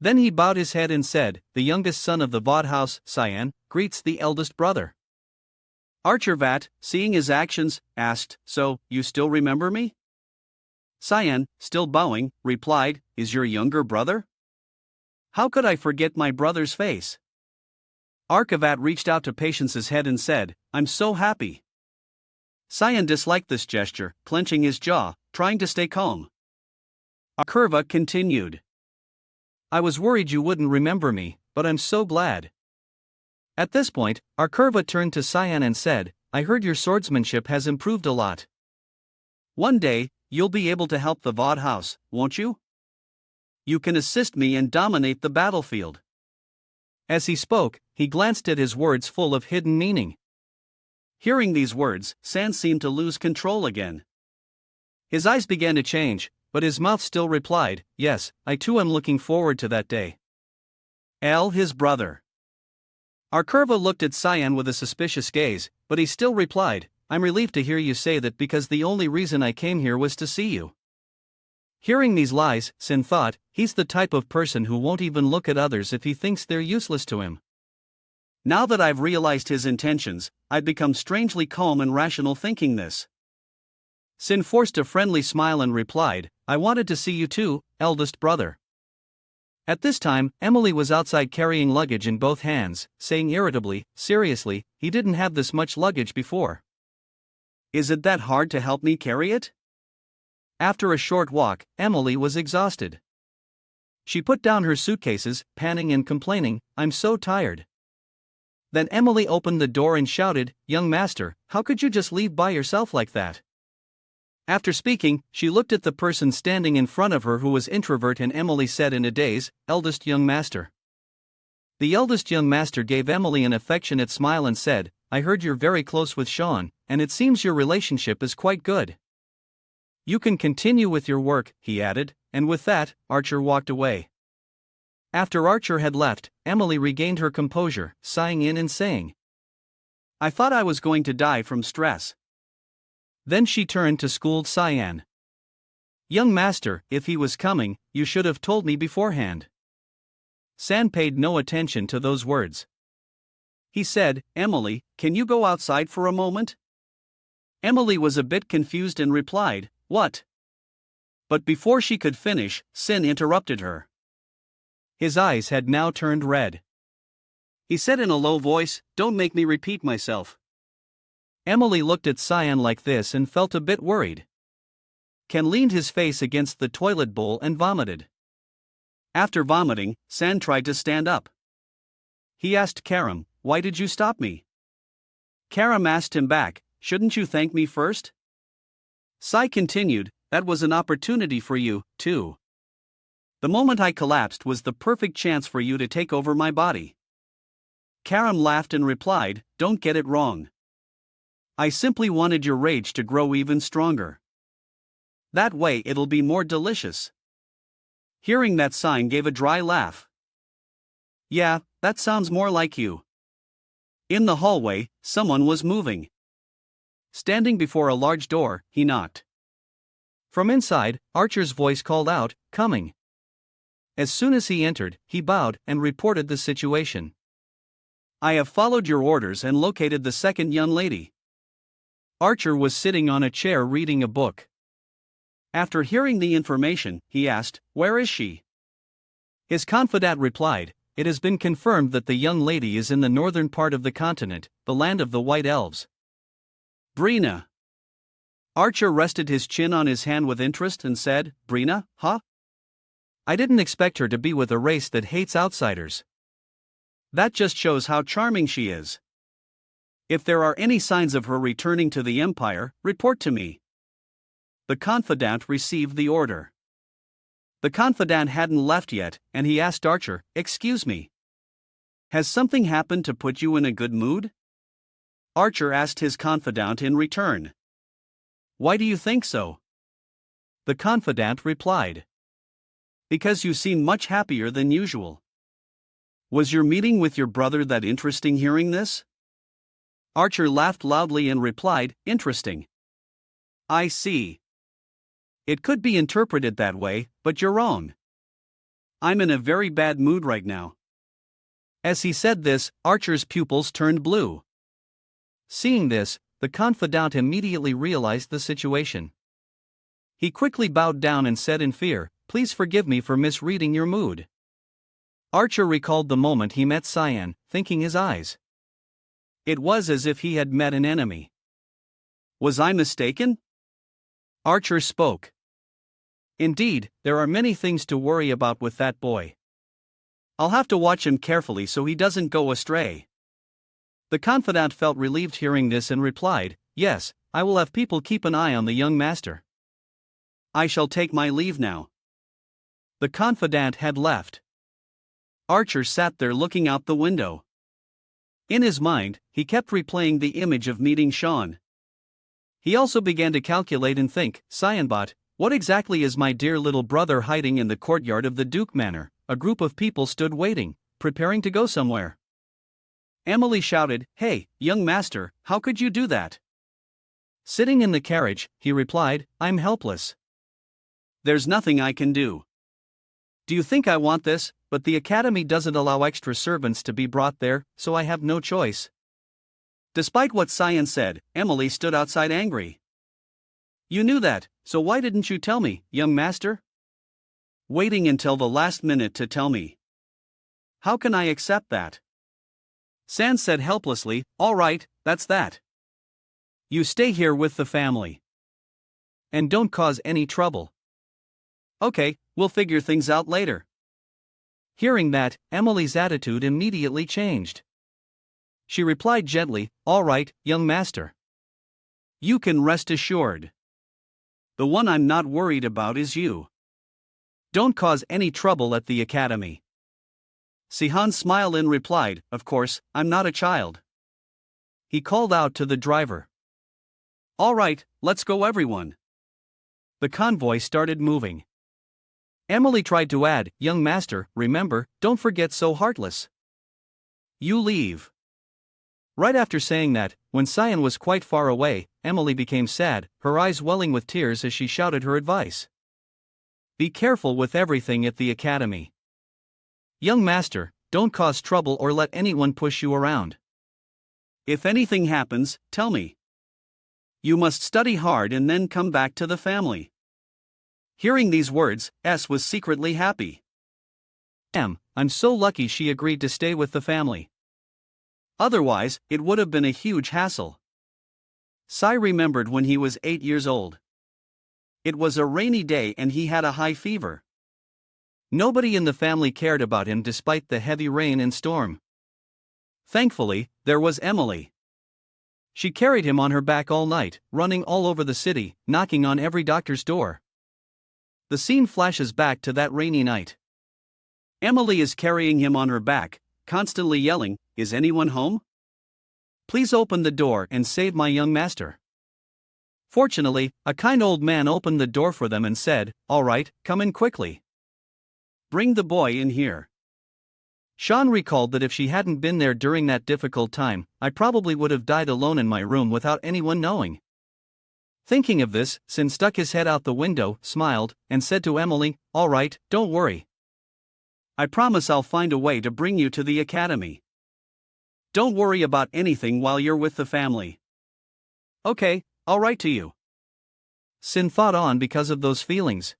Then he bowed his head and said, "The youngest son of the Vod house, Cyan, greets the eldest brother." Archervat, seeing his actions, asked, "So, you still remember me?" Cyan, still bowing, replied, "Is your younger brother? How could I forget my brother's face?" Arkavat reached out to Patience's head and said, "I'm so happy." Cyan disliked this gesture, clenching his jaw, trying to stay calm. Curva continued. "I was worried you wouldn't remember me, but I'm so glad." At this point, Arkurva turned to Cyan and said, "I heard your swordsmanship has improved a lot. One day, you'll be able to help the Vod house, won't you? You can assist me and dominate the battlefield." As he spoke, he glanced at his words full of hidden meaning. Hearing these words, San seemed to lose control again. His eyes began to change, but his mouth still replied, "Yes, I too am looking forward to that day." His brother. Arkurva looked at Cyan with a suspicious gaze, but he still replied, "I'm relieved to hear you say that because the only reason I came here was to see you." Hearing these lies, Sin thought, he's the type of person who won't even look at others if he thinks they're useless to him. Now that I've realized his intentions, I've become strangely calm and rational thinking this. Sin forced a friendly smile and replied, "I wanted to see you too, eldest brother." At this time, Emily was outside carrying luggage in both hands, saying irritably, "Seriously, he didn't have this much luggage before. Is it that hard to help me carry it?" After a short walk, Emily was exhausted. She put down her suitcases, panting and complaining, "I'm so tired." Then Emily opened the door and shouted, "Young master, how could you just leave by yourself like that?" After speaking, she looked at the person standing in front of her who was introvert and Emily said in a daze, "Eldest young master." The eldest young master gave Emily an affectionate smile and said, "I heard you're very close with Sean, and it seems your relationship is quite good. You can continue with your work," he added, and with that, Archer walked away. After Archer had left, Emily regained her composure, sighing in and saying, "I thought I was going to die from stress." Then she turned to scold Cyan. "Young master, if he was coming, you should have told me beforehand." San paid no attention to those words. He said, "Emily, can you go outside for a moment?" Emily was a bit confused and replied, "What?" But before she could finish, Sin interrupted her. His eyes had now turned red. He said in a low voice, "Don't make me repeat myself." Emily looked at Cyan like this and felt a bit worried. Ken leaned his face against the toilet bowl and vomited. After vomiting, San tried to stand up. He asked Karam, "Why did you stop me?" Karam asked him back, "Shouldn't you thank me first?" Sai continued, "That was an opportunity for you, too. The moment I collapsed was the perfect chance for you to take over my body." Karam laughed and replied, "Don't get it wrong. I simply wanted your rage to grow even stronger. That way it'll be more delicious." Hearing that, Sign gave a dry laugh. "Yeah, that sounds more like you." In the hallway, someone was moving. Standing before a large door, he knocked. From inside, Archer's voice called out, "Coming." As soon as he entered, he bowed and reported the situation. "I have followed your orders and located the second young lady." Archer was sitting on a chair reading a book. After hearing the information, he asked, "Where is she?" His confidant replied, "It has been confirmed that the young lady is in the northern part of the continent, the land of the White Elves." "Brina." Archer rested his chin on his hand with interest and said, "Brina, huh? I didn't expect her to be with a race that hates outsiders." That just shows how charming she is. If there are any signs of her returning to the Empire, report to me." The confidant received the order. The confidant hadn't left yet, and he asked Archer, "Excuse me. Has something happened to put you in a good mood?" Archer asked his confidant in return. "Why do you think so?" The confidant replied, "Because you seem much happier than usual." "Was your meeting with your brother that interesting?" Hearing this, Archer laughed loudly and replied, "Interesting. I see. It could be interpreted that way, but you're wrong. I'm in a very bad mood right now." As he said this, Archer's pupils turned blue. Seeing this, the confidant immediately realized the situation. He quickly bowed down and said in fear, "Please forgive me for misreading your mood." Archer recalled the moment he met Cyan, thinking his eyes. It was as if he had met an enemy. Was I mistaken? Archer spoke. "Indeed, there are many things to worry about with that boy. I'll have to watch him carefully so he doesn't go astray." The confidant felt relieved hearing this and replied, "Yes, I will have people keep an eye on the young master." "I shall take my leave now." The confidant had left. Archer sat there looking out the window. In his mind, he kept replaying the image of meeting Sean. He also began to calculate and think, "Cyanbot, what exactly is my dear little brother hiding in the courtyard of the Duke Manor?" A group of people stood waiting, preparing to go somewhere. Emily shouted, "Hey, young master, how could you do that?" Sitting in the carriage, he replied, "I'm helpless. There's nothing I can do. Do you think I want this? But the academy doesn't allow extra servants to be brought there, so I have no choice." Despite what Cyan said, Emily stood outside angry. "You knew that, so why didn't you tell me, young master? Waiting until the last minute to tell me. How can I accept that?" Sans said helplessly, "All right, that's that. You stay here with the family. And don't cause any trouble." "Okay, we'll figure things out later." Hearing that, Emily's attitude immediately changed. She replied gently, "All right, young master. You can rest assured. The one I'm not worried about is you. Don't cause any trouble at the academy." Sihan smiled and replied, "Of course, I'm not a child." He called out to the driver. "All right, let's go everyone." The convoy started moving. Emily tried to add, "Young master, remember, don't forget so heartless. You leave." Right after saying that, when Cyan was quite far away, Emily became sad, her eyes welling with tears as she shouted her advice. "Be careful with everything at the academy. Young master, don't cause trouble or let anyone push you around. If anything happens, tell me. You must study hard and then come back to the family." Hearing these words, S was secretly happy. I'm so lucky she agreed to stay with the family. Otherwise, it would have been a huge hassle. Sai remembered when he was 8 years old. It was a rainy day and he had a high fever. Nobody in the family cared about him despite the heavy rain and storm. Thankfully, there was Emily. She carried him on her back all night, running all over the city, knocking on every doctor's door. The scene flashes back to that rainy night. Emily is carrying him on her back, constantly yelling, "Is anyone home? Please open the door and save my young master." Fortunately, a kind old man opened the door for them and said, "All right, come in quickly. Bring the boy in here." Sean recalled that if she hadn't been there during that difficult time, I probably would have died alone in my room without anyone knowing. Thinking of this, Sin stuck his head out the window, smiled, and said to Emily, "All right, don't worry. I promise I'll find a way to bring you to the academy. Don't worry about anything while you're with the family." "Okay, I'll write to you." Sin thought on because of those feelings.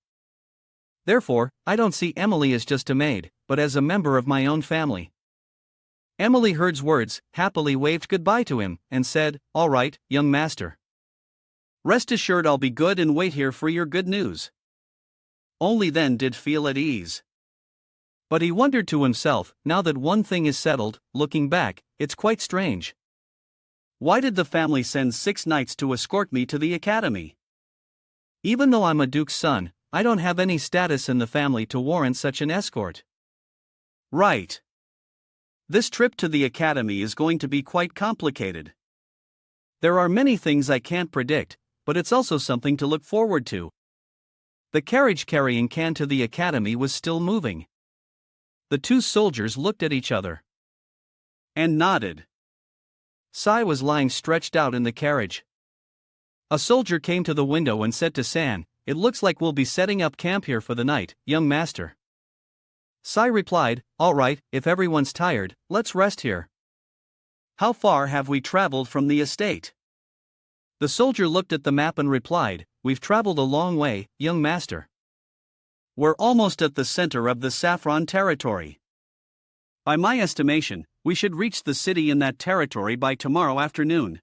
"Therefore, I don't see Emily as just a maid, but as a member of my own family." Emily heard's words, happily waved goodbye to him, and said, "All right, young master. Rest assured I'll be good and wait here for your good news." Only then did feel at ease. But he wondered to himself, now that one thing is settled, looking back, it's quite strange. Why did the family send 6 knights to escort me to the academy? Even though I'm a duke's son, I don't have any status in the family to warrant such an escort. Right. This trip to the academy is going to be quite complicated. There are many things I can't predict, but it's also something to look forward to. The carriage carrying Can to the academy was still moving. The 2 soldiers looked at each other and nodded. Sai was lying stretched out in the carriage. A soldier came to the window and said to San, "It looks like we'll be setting up camp here for the night, young master." Sai replied, "All right, if everyone's tired, let's rest here." "How far have we traveled from the estate?" The soldier looked at the map and replied, "We've traveled a long way, young master. We're almost at the center of the saffron territory. By my estimation, we should reach the city in that territory by tomorrow afternoon."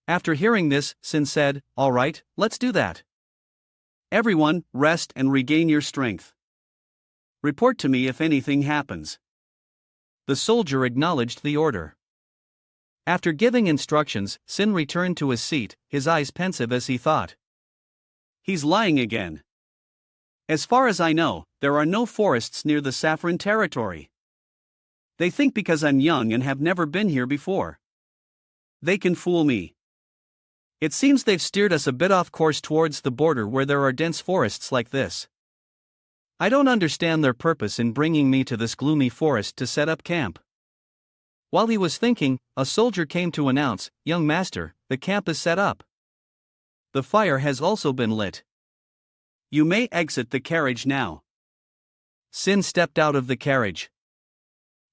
After hearing this, Sin said, "All right, let's do that. Everyone, rest and regain your strength. Report to me if anything happens." The soldier acknowledged the order. After giving instructions, Sin returned to his seat, his eyes pensive as he thought. He's lying again. As far as I know, there are no forests near the saffron territory. They think because I'm young and have never been here before. They can fool me. It seems they've steered us a bit off course towards the border where there are dense forests like this. I don't understand their purpose in bringing me to this gloomy forest to set up camp." While he was thinking, a soldier came to announce, "Young master, the camp is set up. The fire has also been lit. You may exit the carriage now." Sin stepped out of the carriage.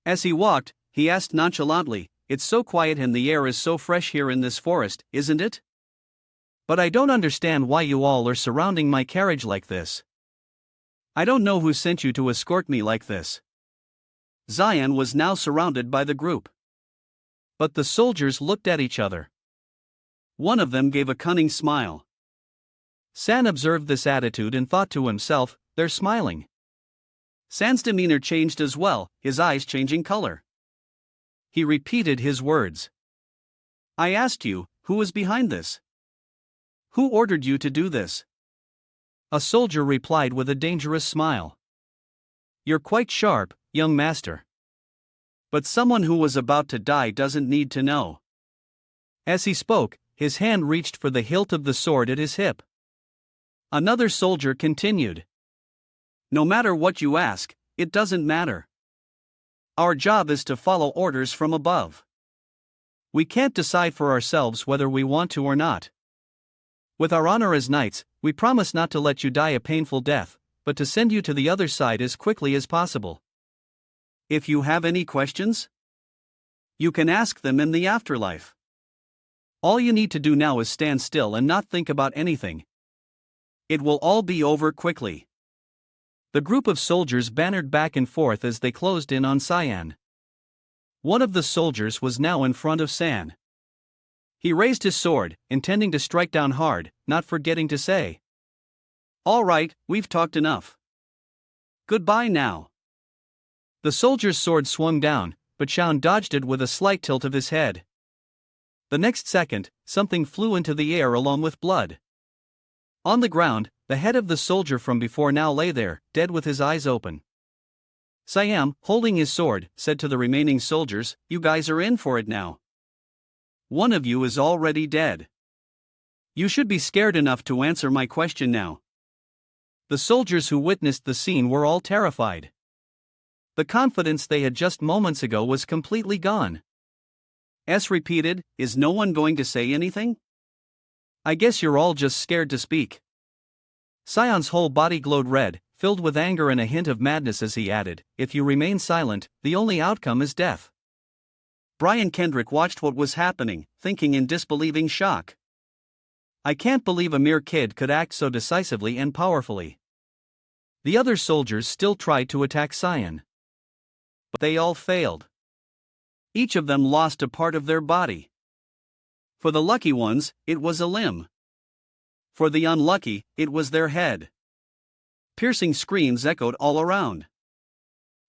As he walked, he asked nonchalantly, "It's so quiet and the air is so fresh here in this forest, isn't it? But I don't understand why you all are surrounding my carriage like this. I don't know who sent you to escort me like this." Zion was now surrounded by the group. But the soldiers looked at each other. One of them gave a cunning smile. San observed this attitude and thought to himself, "They're smiling." San's demeanor changed as well, his eyes changing color. He repeated his words. "I asked you, who was behind this? Who ordered you to do this?" A soldier replied with a dangerous smile. "You're quite sharp, young master. But someone who was about to die doesn't need to know." As he spoke, his hand reached for the hilt of the sword at his hip. Another soldier continued. "No matter what you ask, it doesn't matter. Our job is to follow orders from above. We can't decide for ourselves whether we want to or not. With our honor as knights, we promise not to let you die a painful death, but to send you to the other side as quickly as possible. If you have any questions, you can ask them in the afterlife. All you need to do now is stand still and not think about anything. It will all be over quickly." The group of soldiers bantered back and forth as they closed in on Cyan. One of the soldiers was now in front of San. He raised his sword, intending to strike down hard, not forgetting to say, "All right, we've talked enough. Goodbye now." The soldier's sword swung down, but Shaun dodged it with a slight tilt of his head. The next second, something flew into the air along with blood. On the ground, the head of the soldier from before now lay there, dead with his eyes open. Siam, holding his sword, said to the remaining soldiers, "You guys are in for it now. One of you is already dead. You should be scared enough to answer my question now." The soldiers who witnessed the scene were all terrified. The confidence they had just moments ago was completely gone. S repeated, "Is no one going to say anything?" "I guess you're all just scared to speak." Sion's whole body glowed red, filled with anger and a hint of madness as he added, "If you remain silent, the only outcome is death." Brian Kendrick watched what was happening, thinking in disbelieving shock. I can't believe a mere kid could act so decisively and powerfully. The other soldiers still tried to attack Sion, but they all failed. Each of them lost a part of their body. For the lucky ones, it was a limb. For the unlucky, it was their head. Piercing screams echoed all around.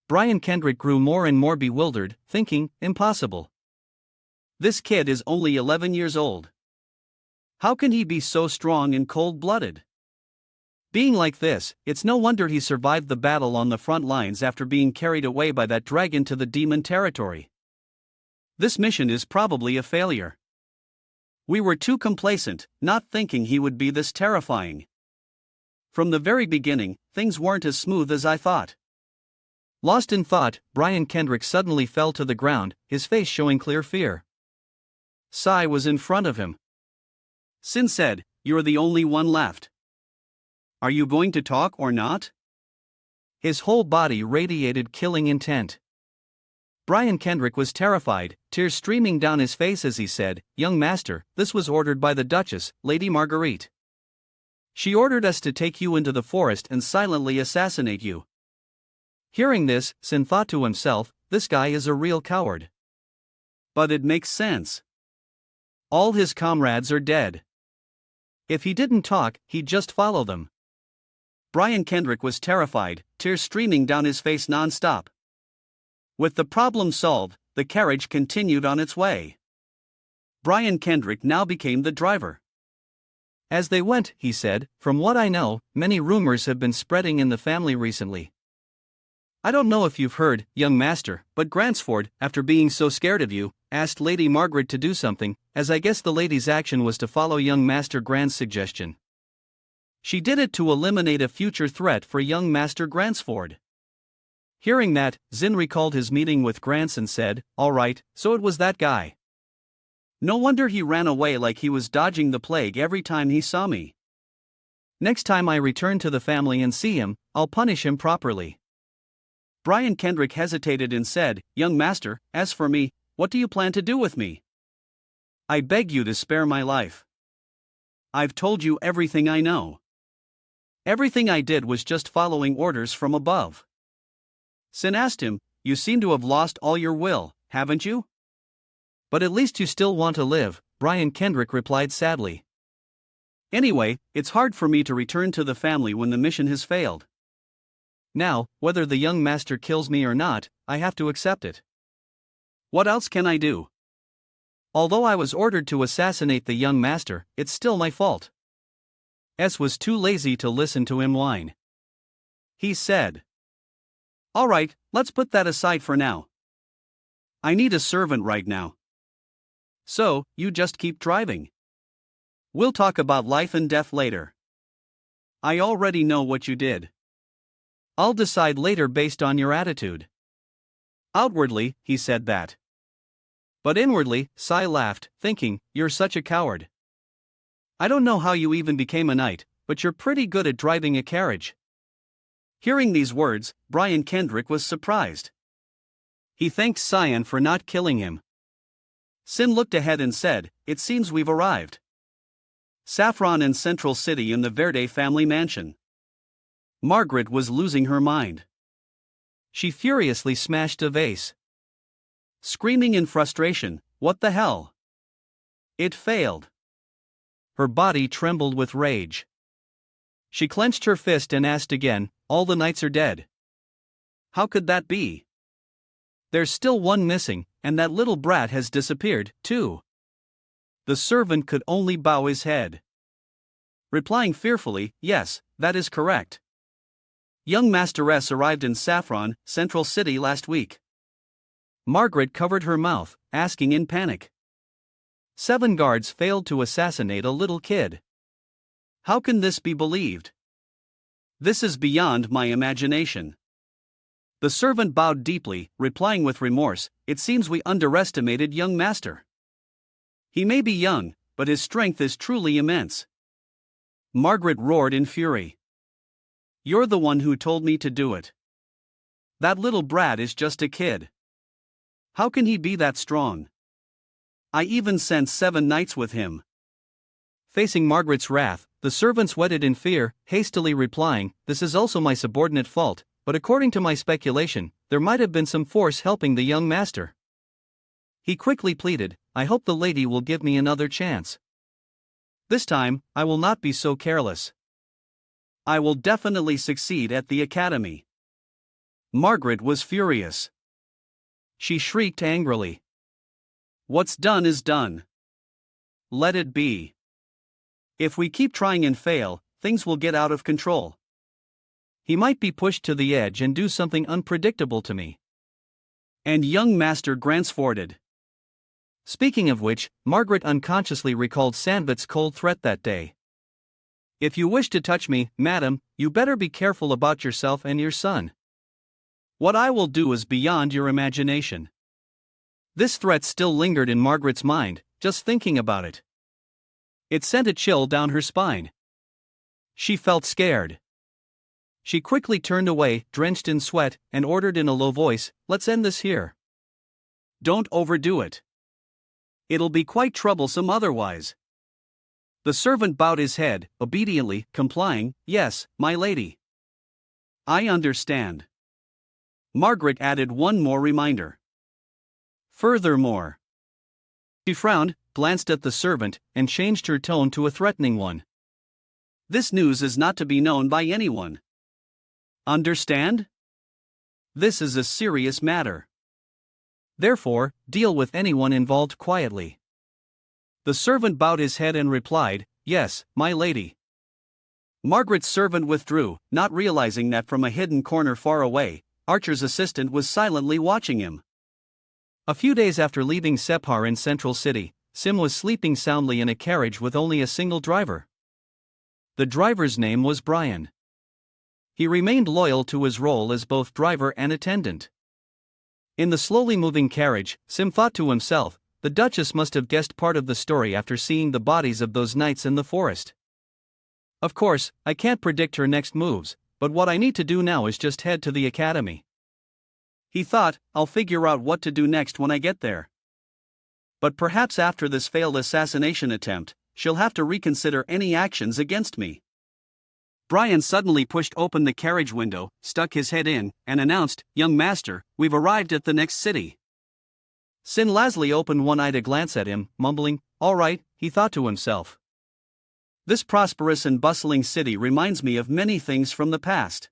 Brian Kendrick grew more and more bewildered, thinking, impossible. This kid is only 11 years old. How can he be so strong and cold-blooded? Being like this, it's no wonder he survived the battle on the front lines after being carried away by that dragon to the demon territory. This mission is probably a failure. We were too complacent, not thinking he would be this terrifying. From the very beginning, things weren't as smooth as I thought. Lost in thought, Brian Kendrick suddenly fell to the ground, his face showing clear fear. Sai was in front of him. Sin said, "You're the only one left. Are you going to talk or not?" His whole body radiated killing intent. Brian Kendrick was terrified, tears streaming down his face as he said, "Young master, this was ordered by the Duchess, Lady Marguerite. She ordered us to take you into the forest and silently assassinate you." Hearing this, Sin thought to himself, this guy is a real coward. But it makes sense. All his comrades are dead. If he didn't talk, he'd just follow them. Brian Kendrick was terrified, tears streaming down his face non-stop. With the problem solved, the carriage continued on its way. Brian Kendrick now became the driver. As they went, he said, "From what I know, many rumors have been spreading in the family recently. I don't know if you've heard, young master, but Gransford, after being so scared of you, asked Lady Margaret to do something, as I guess the lady's action was to follow young Master Grant's suggestion. She did it to eliminate a future threat for young Master Gransford." Hearing that, Zin recalled his meeting with Grants and said, "All right, so it was that guy. No wonder he ran away like he was dodging the plague every time he saw me. Next time I return to the family and see him, I'll punish him properly." Brian Kendrick hesitated and said, "Young master, as for me, what do you plan to do with me? I beg you to spare my life. I've told you everything I know. Everything I did was just following orders from above." Sin asked him, "You seem to have lost all your will, haven't you?" "But at least you still want to live," Brian Kendrick replied sadly. "Anyway, it's hard for me to return to the family when the mission has failed. Now, whether the young master kills me or not, I have to accept it. What else can I do? Although I was ordered to assassinate the young master, it's still my fault." S was too lazy to listen to him whine. He said, "All right, let's put that aside for now. I need a servant right now. So, you just keep driving. We'll talk about life and death later. I already know what you did. I'll decide later based on your attitude." Outwardly, he said that. But inwardly, Sai laughed, thinking, "You're such a coward. I don't know how you even became a knight, but you're pretty good at driving a carriage." Hearing these words, Brian Kendrick was surprised. He thanked Sion for not killing him. Sin looked ahead and said, "It seems we've arrived. Saffron in Central City in the Verde family mansion." Margaret was losing her mind. She furiously smashed a vase, screaming in frustration, "What the hell?" It failed. Her body trembled with rage. She clenched her fist and asked again, "All the knights are dead. How could that be? There's still one missing, and that little brat has disappeared, too." The servant could only bow his head, replying fearfully, "Yes, that is correct. Young Master S arrived in Saffron, Central City last week." Margaret covered her mouth, asking in panic. 7 guards failed to assassinate a little kid. How can this be believed? This is beyond my imagination. The servant bowed deeply, replying with remorse, "It seems we underestimated young master. He may be young, but his strength is truly immense." Margaret roared in fury. "You're the one who told me to do it. That little brat is just a kid. How can he be that strong? I even sent 7 knights with him." Facing Margaret's wrath, the servant sweated in fear, hastily replying, "This is also my subordinate fault, but according to my speculation, there might have been some force helping the young master." He quickly pleaded, "I hope the lady will give me another chance. This time, I will not be so careless. I will definitely succeed at the academy." Margaret was furious. She shrieked angrily, "What's done is done. Let it be. If we keep trying and fail, things will get out of control. He might be pushed to the edge and do something unpredictable to me." And young Master Gransforded. Speaking of which, Margaret unconsciously recalled Sandvit's cold threat that day. "If you wish to touch me, madam, you better be careful about yourself and your son. What I will do is beyond your imagination." This threat still lingered in Margaret's mind, just thinking about it. It sent a chill down her spine. She felt scared. She quickly turned away, drenched in sweat, and ordered in a low voice, "Let's end this here. Don't overdo it. It'll be quite troublesome otherwise." The servant bowed his head, obediently, complying, "Yes, my lady. I understand." Margaret added one more reminder. "Furthermore." She frowned, glanced at the servant, and changed her tone to a threatening one. "This news is not to be known by anyone. Understand? This is a serious matter. Therefore, deal with anyone involved quietly." The servant bowed his head and replied, "Yes, my lady." Margaret's servant withdrew, not realizing that from a hidden corner far away, Archer's assistant was silently watching him. A few days after leaving Sephar in Central City, Sim was sleeping soundly in a carriage with only a single driver. The driver's name was Brian. He remained loyal to his role as both driver and attendant. In the slowly moving carriage, Sim thought to himself, the Duchess must have guessed part of the story after seeing the bodies of those knights in the forest. Of course, I can't predict her next moves, but what I need to do now is just head to the academy. He thought, I'll figure out what to do next when I get there. But perhaps after this failed assassination attempt, she'll have to reconsider any actions against me. Brian suddenly pushed open the carriage window, stuck his head in, and announced, "Young master, we've arrived at the next city." Sin Lasley opened one eye to glance at him, mumbling, "All right," he thought to himself. "This prosperous and bustling city reminds me of many things from the past."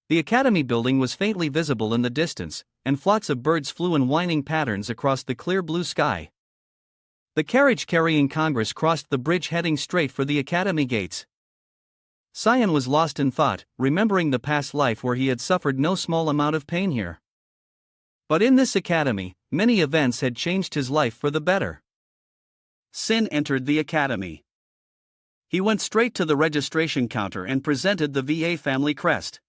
The academy building was faintly visible in the distance, and flocks of birds flew in whining patterns across the clear blue sky. The carriage carrying Congress crossed the bridge heading straight for the academy gates. Cyan was lost in thought, remembering the past life where he had suffered no small amount of pain here. But in this academy, many events had changed his life for the better. Sin entered the academy. He went straight to the registration counter and presented the VA family crest.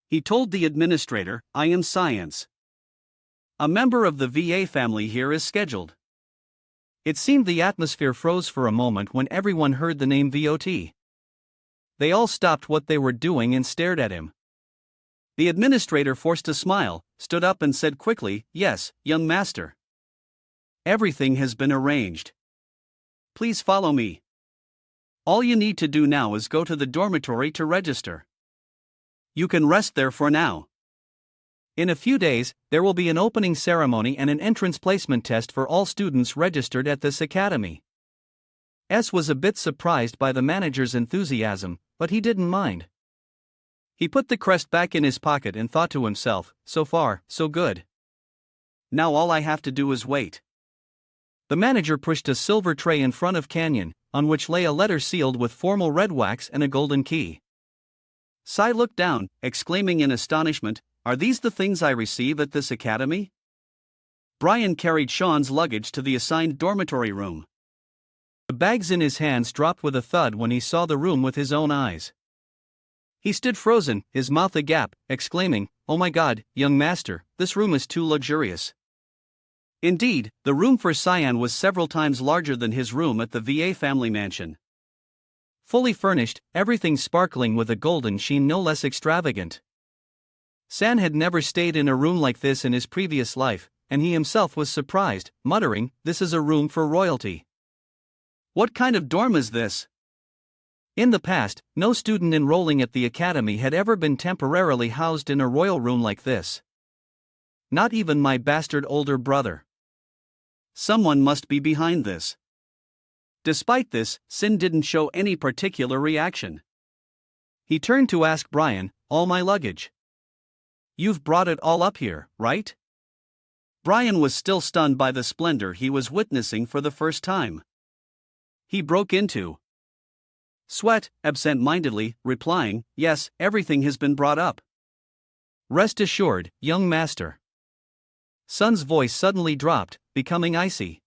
He told the administrator, "I am Science. A member of the VA family here is scheduled." It seemed the atmosphere froze for a moment when everyone heard the name VOT. They all stopped what they were doing and stared at him. The administrator forced a smile, stood up and said quickly, "Yes, young master. Everything has been arranged. Please follow me. All you need to do now is go to the dormitory to register. You can rest there for now. In a few days, there will be an opening ceremony and an entrance placement test for all students registered at this academy." S was a bit surprised by the manager's enthusiasm, but he didn't mind. He put the crest back in his pocket and thought to himself, "So far, so good. Now all I have to do is wait." The manager pushed a silver tray in front of Canyon, on which lay a letter sealed with formal red wax and a golden key. Sai looked down, exclaiming in astonishment, "Are these the things I receive at this academy?" Brian carried Sean's luggage to the assigned dormitory room. The bags in his hands dropped with a thud when he saw the room with his own eyes. He stood frozen, his mouth agape, exclaiming, "Oh my god, young master, this room is too luxurious." Indeed, the room for Cyan was several times larger than his room at the VA family mansion. Fully furnished, everything sparkling with a golden sheen no less extravagant. San had never stayed in a room like this in his previous life, and he himself was surprised, muttering, "This is a room for royalty. What kind of dorm is this?" In the past, no student enrolling at the academy had ever been temporarily housed in a royal room like this. Not even my bastard older brother. Someone must be behind this. Despite this, Sin didn't show any particular reaction. He turned to ask Brian, "All my luggage? You've brought it all up here, right?" Brian was still stunned by the splendor he was witnessing for the first time. He broke into sweat, absent-mindedly, replying, "Yes, everything has been brought up." "Rest assured, young master." Sun's voice suddenly dropped, becoming icy.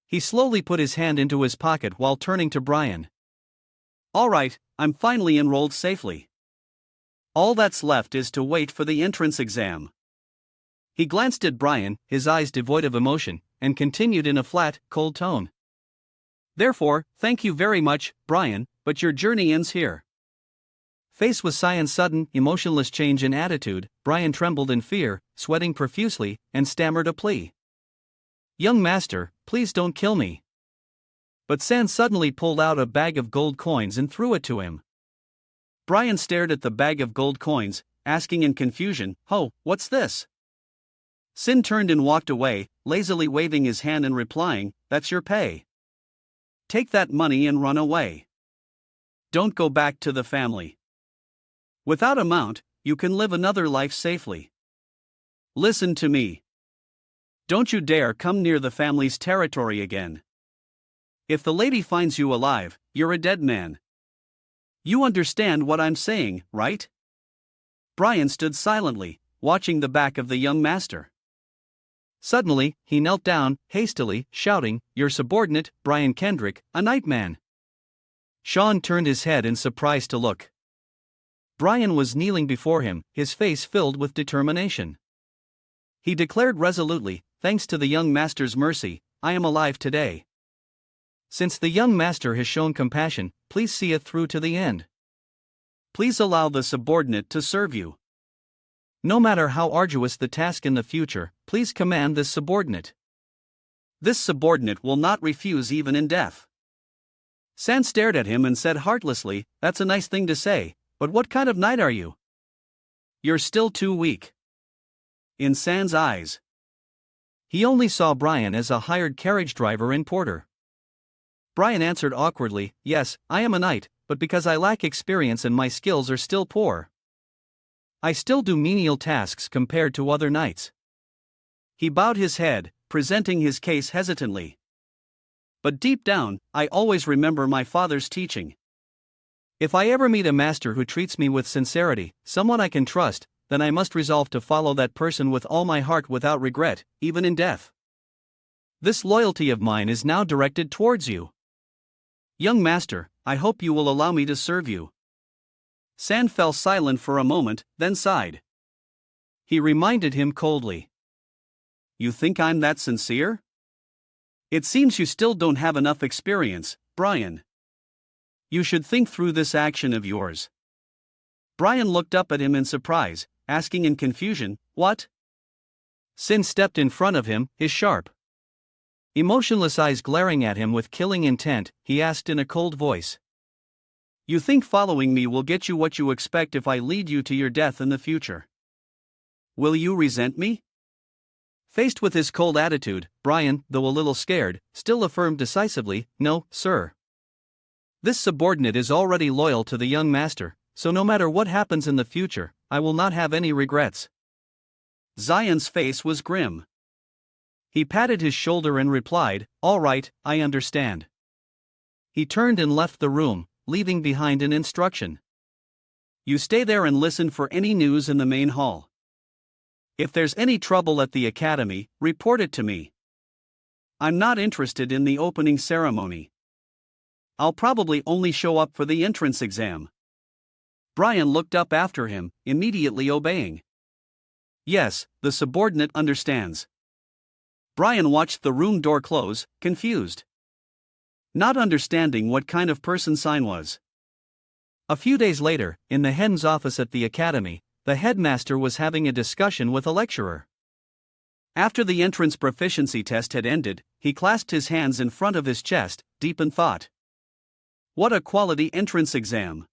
He slowly put his hand into his pocket while turning to Brian. "All right, I'm finally enrolled safely. All that's left is to wait for the entrance exam." He glanced at Brian, his eyes devoid of emotion, and continued in a flat, cold tone. "Therefore, thank you very much, Brian, but your journey ends here." Faced with Cyan's sudden, emotionless change in attitude, Brian trembled in fear, sweating profusely, and stammered a plea. "Young master, please don't kill me." But San suddenly pulled out a bag of gold coins and threw it to him. Brian stared at the bag of gold coins, asking in confusion, "Oh, what's this?" Sin turned and walked away, lazily waving his hand and replying, "That's your pay. Take that money and run away. Don't go back to the family. Without a mount, you can live another life safely. Listen to me. Don't you dare come near the family's territory again. If the lady finds you alive, you're a dead man. You understand what I'm saying, right?" Brian stood silently, watching the back of the young master. Suddenly, he knelt down, hastily, shouting, "Your subordinate, Brian Kendrick, a nightman." Sean turned his head in surprise to look. Brian was kneeling before him, his face filled with determination. He declared resolutely, "Thanks to the young master's mercy, I am alive today. Since the young master has shown compassion, please see it through to the end. Please allow the subordinate to serve you. No matter how arduous the task in the future, please command this subordinate. This subordinate will not refuse even in death." San stared at him and said heartlessly, "That's a nice thing to say, but what kind of knight are you? You're still too weak." In San's eyes, he only saw Brian as a hired carriage driver and porter. Brian answered awkwardly, "Yes, I am a knight, but because I lack experience and my skills are still poor. I still do menial tasks compared to other knights." He bowed his head, presenting his case hesitantly. "But deep down, I always remember my father's teaching. If I ever meet a master who treats me with sincerity, someone I can trust, then I must resolve to follow that person with all my heart without regret, even in death. This loyalty of mine is now directed towards you. Young master, I hope you will allow me to serve you." San fell silent for a moment, then sighed. He reminded him coldly, "You think I'm that sincere? It seems you still don't have enough experience, Brian. You should think through this action of yours." Brian looked up at him in surprise, asking in confusion, "What?" Sin stepped in front of him, his sharp, emotionless eyes glaring at him with killing intent. He asked in a cold voice, "You think following me will get you what you expect if I lead you to your death in the future? Will you resent me?" Faced with his cold attitude, Brian, though a little scared, still affirmed decisively, "No, sir. This subordinate is already loyal to the young master, so no matter what happens in the future, I will not have any regrets." Zion's face was grim. He patted his shoulder and replied, "All right, I understand." He turned and left the room, leaving behind an instruction. "You stay there and listen for any news in the main hall. If there's any trouble at the academy, report it to me. I'm not interested in the opening ceremony. I'll probably only show up for the entrance exam." Brian looked up after him, immediately obeying. Yes, the subordinate understands. Brian watched the room door close, confused. Not understanding what kind of person Sign was. A few days later, in the head's office at the academy, the headmaster was having a discussion with a lecturer. After the entrance proficiency test had ended, he clasped his hands in front of his chest, deep in thought. What a quality entrance exam!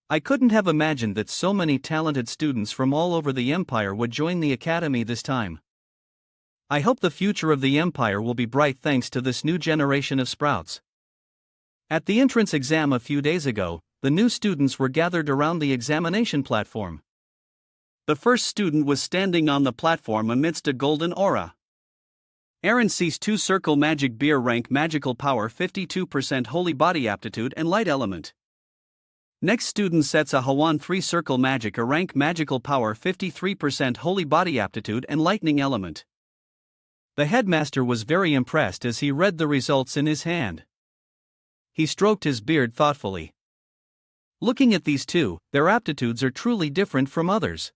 I couldn't have imagined that so many talented students from all over the Empire would join the academy this time. I hope the future of the Empire will be bright thanks to this new generation of sprouts. At the entrance exam a few days ago, the new students were gathered around the examination platform. The first student was standing on the platform amidst a golden aura. Aaron sees 2 circle magic beer rank magical power 52% holy body aptitude and light element. Next student sets a Hawan 3 circle magic a rank magical power 53% holy body aptitude and lightning element. The headmaster was very impressed as he read the results in his hand. He stroked his beard thoughtfully. Looking at these two, their aptitudes are truly different from others.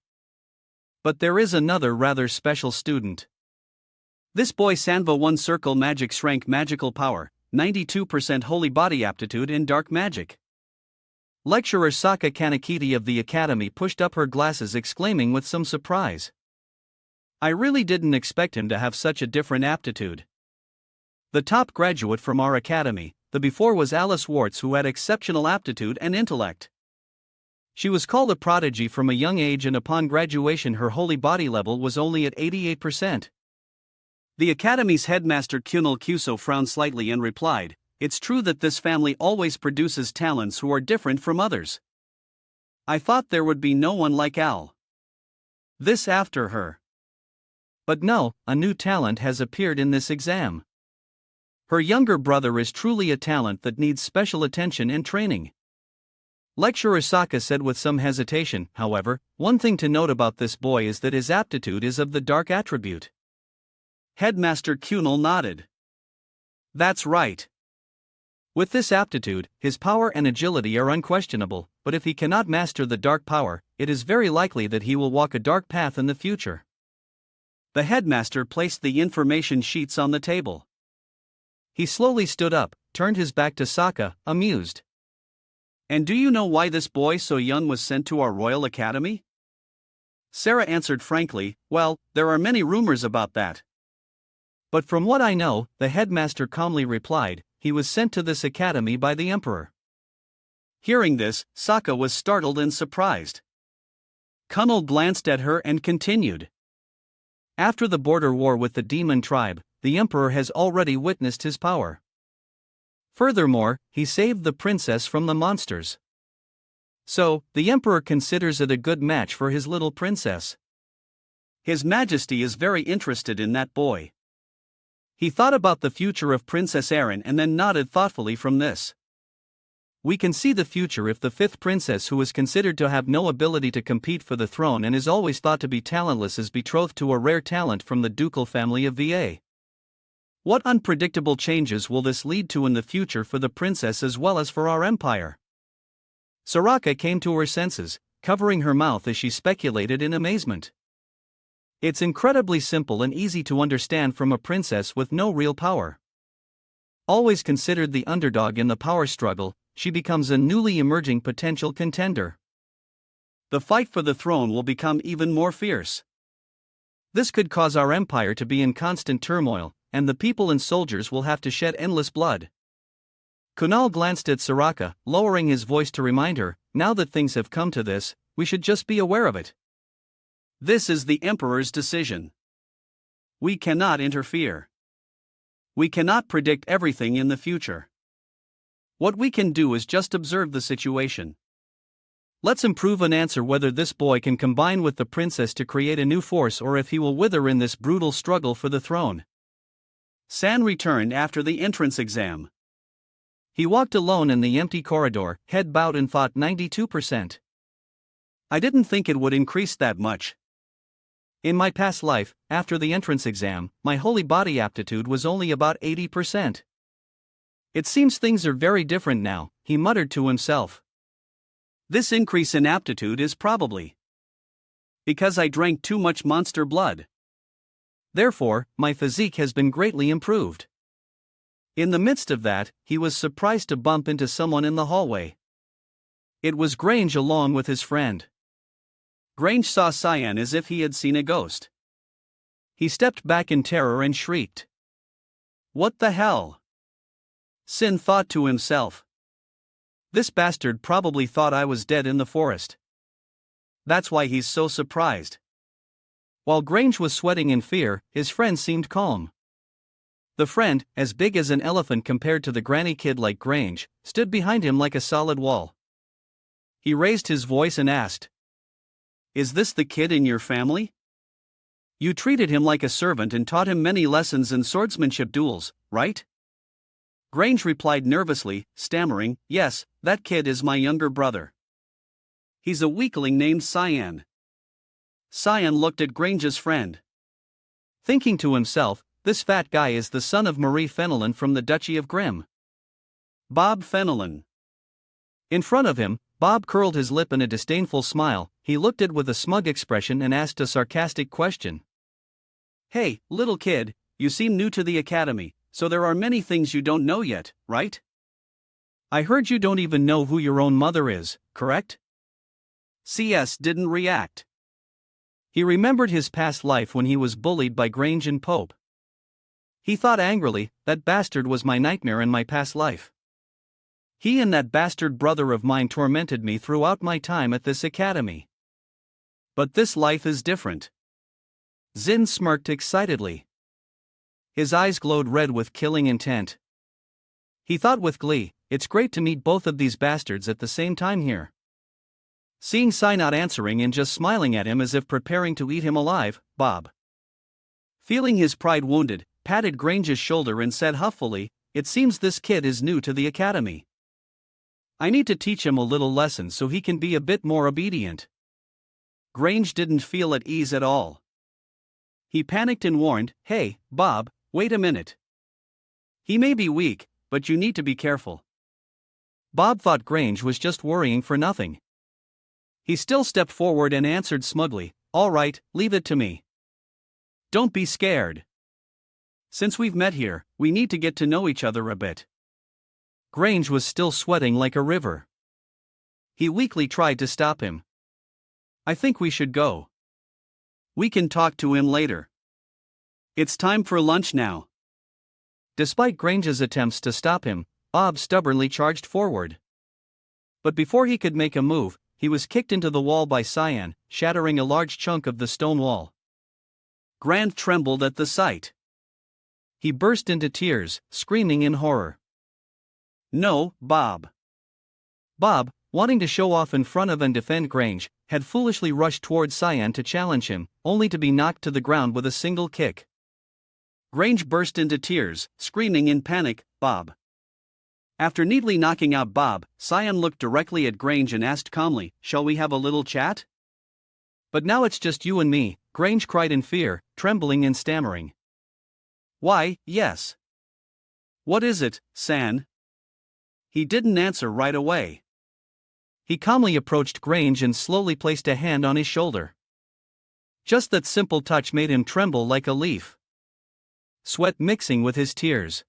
But there is another rather special student. This boy Sanva 1 circle magic shrank magical power, 92% holy body aptitude in dark magic. Lecturer Saka Kanekiti of the academy pushed up her glasses exclaiming with some surprise. I really didn't expect him to have such a different aptitude. The top graduate from our academy, the before was Alice Warts, who had exceptional aptitude and intellect. She was called a prodigy from a young age, and upon graduation her holy body level was only at 88%. The academy's headmaster Kunal Kuso frowned slightly and replied, "It's true that this family always produces talents who are different from others. I thought there would be no one like Al. This after her. But no, a new talent has appeared in this exam. Her younger brother is truly a talent that needs special attention and training." Lecturer Saka said with some hesitation. However, one thing to note about this boy is that his aptitude is of the dark attribute. Headmaster Kunal nodded. That's right. With this aptitude, his power and agility are unquestionable, but if he cannot master the dark power, it is very likely that he will walk a dark path in the future. The headmaster placed the information sheets on the table. He slowly stood up, turned his back to Saka, amused. And do you know why this boy so young was sent to our Royal Academy? Sarah answered frankly, well, there are many rumors about that. But from what I know, the headmaster calmly replied, he was sent to this academy by the Emperor. Hearing this, Saka was startled and surprised. Kunal glanced at her and continued. After the border war with the demon tribe, the Emperor has already witnessed his power. Furthermore, he saved the princess from the monsters. So, the Emperor considers it a good match for his little princess. His Majesty is very interested in that boy. He thought about the future of Princess Erin and then nodded thoughtfully from this. We can see the future if the 5th princess, who is considered to have no ability to compete for the throne and is always thought to be talentless, is betrothed to a rare talent from the ducal family of VA. What unpredictable changes will this lead to in the future for the princess as well as for our empire? Soraka came to her senses, covering her mouth as she speculated in amazement. It's incredibly simple and easy to understand from a princess with no real power. Always considered the underdog in the power struggle, she becomes a newly emerging potential contender. The fight for the throne will become even more fierce. This could cause our empire to be in constant turmoil, and the people and soldiers will have to shed endless blood. Kunal glanced at Soraka, lowering his voice to remind her, now that things have come to this, we should just be aware of it. This is the Emperor's decision. We cannot interfere. We cannot predict everything in the future. What we can do is just observe the situation. Let's improve and answer whether this boy can combine with the princess to create a new force or if he will wither in this brutal struggle for the throne. San returned after the entrance exam. He walked alone in the empty corridor, head bowed, and thought 92%. I didn't think it would increase that much. In my past life, after the entrance exam, my holy body aptitude was only about 80%. It seems things are very different now, he muttered to himself. This increase in aptitude is probably because I drank too much monster blood. Therefore, my physique has been greatly improved. In the midst of that, he was surprised to bump into someone in the hallway. It was Grange along with his friend. Grange saw Cyan as if he had seen a ghost. He stepped back in terror and shrieked. "What the hell?" Sin thought to himself. This bastard probably thought I was dead in the forest. That's why he's so surprised. While Grange was sweating in fear, his friend seemed calm. The friend, as big as an elephant compared to the granny kid like Grange, stood behind him like a solid wall. He raised his voice and asked, "Is this the kid in your family? You treated him like a servant and taught him many lessons in swordsmanship duels, right?" Grange replied nervously, stammering, "Yes, that kid is my younger brother. He's a weakling named Cyan." Cyan looked at Grange's friend, thinking to himself, this fat guy is the son of Marie Fenelon from the Duchy of Grimm. Bob Fenelon. In front of him, Bob curled his lip in a disdainful smile. He looked at with a smug expression and asked a sarcastic question. "Hey, little kid, you seem new to the academy, so there are many things you don't know yet, right? I heard you don't even know who your own mother is, correct?" CS didn't react. He remembered his past life when he was bullied by Grange and Pope. He thought angrily, that bastard was my nightmare in my past life. He and that bastard brother of mine tormented me throughout my time at this academy. But this life is different. Zin smirked excitedly. His eyes glowed red with killing intent. He thought with glee, it's great to meet both of these bastards at the same time here. Seeing Sai not answering and just smiling at him as if preparing to eat him alive, Bob, feeling his pride wounded, patted Grange's shoulder and said huffily, "It seems this kid is new to the academy. I need to teach him a little lesson so he can be a bit more obedient." Grange didn't feel at ease at all. He panicked and warned, "Hey, Bob, wait a minute. He may be weak, but you need to be careful." Bob thought Grange was just worrying for nothing. He still stepped forward and answered smugly, "All right, leave it to me. Don't be scared. Since we've met here, we need to get to know each other a bit." Grange was still sweating like a river. He weakly tried to stop him. "I think we should go. We can talk to him later. It's time for lunch now." Despite Grange's attempts to stop him, Bob stubbornly charged forward. But before he could make a move, he was kicked into the wall by Cyan, shattering a large chunk of the stone wall. Grant trembled at the sight. He burst into tears, screaming in horror. "No, Bob." Bob, wanting to show off in front of and defend Grange, had foolishly rushed toward Cyan to challenge him, only to be knocked to the ground with a single kick. Grange burst into tears, screaming in panic, "Bob." After neatly knocking out Bob, Cyan looked directly at Grange and asked calmly, "Shall we have a little chat?" "But now it's just you and me," Grange cried in fear, trembling and stammering. "Why, yes. What is it, San?" He didn't answer right away. He calmly approached Grange and slowly placed a hand on his shoulder. Just that simple touch made him tremble like a leaf, sweat mixing with his tears.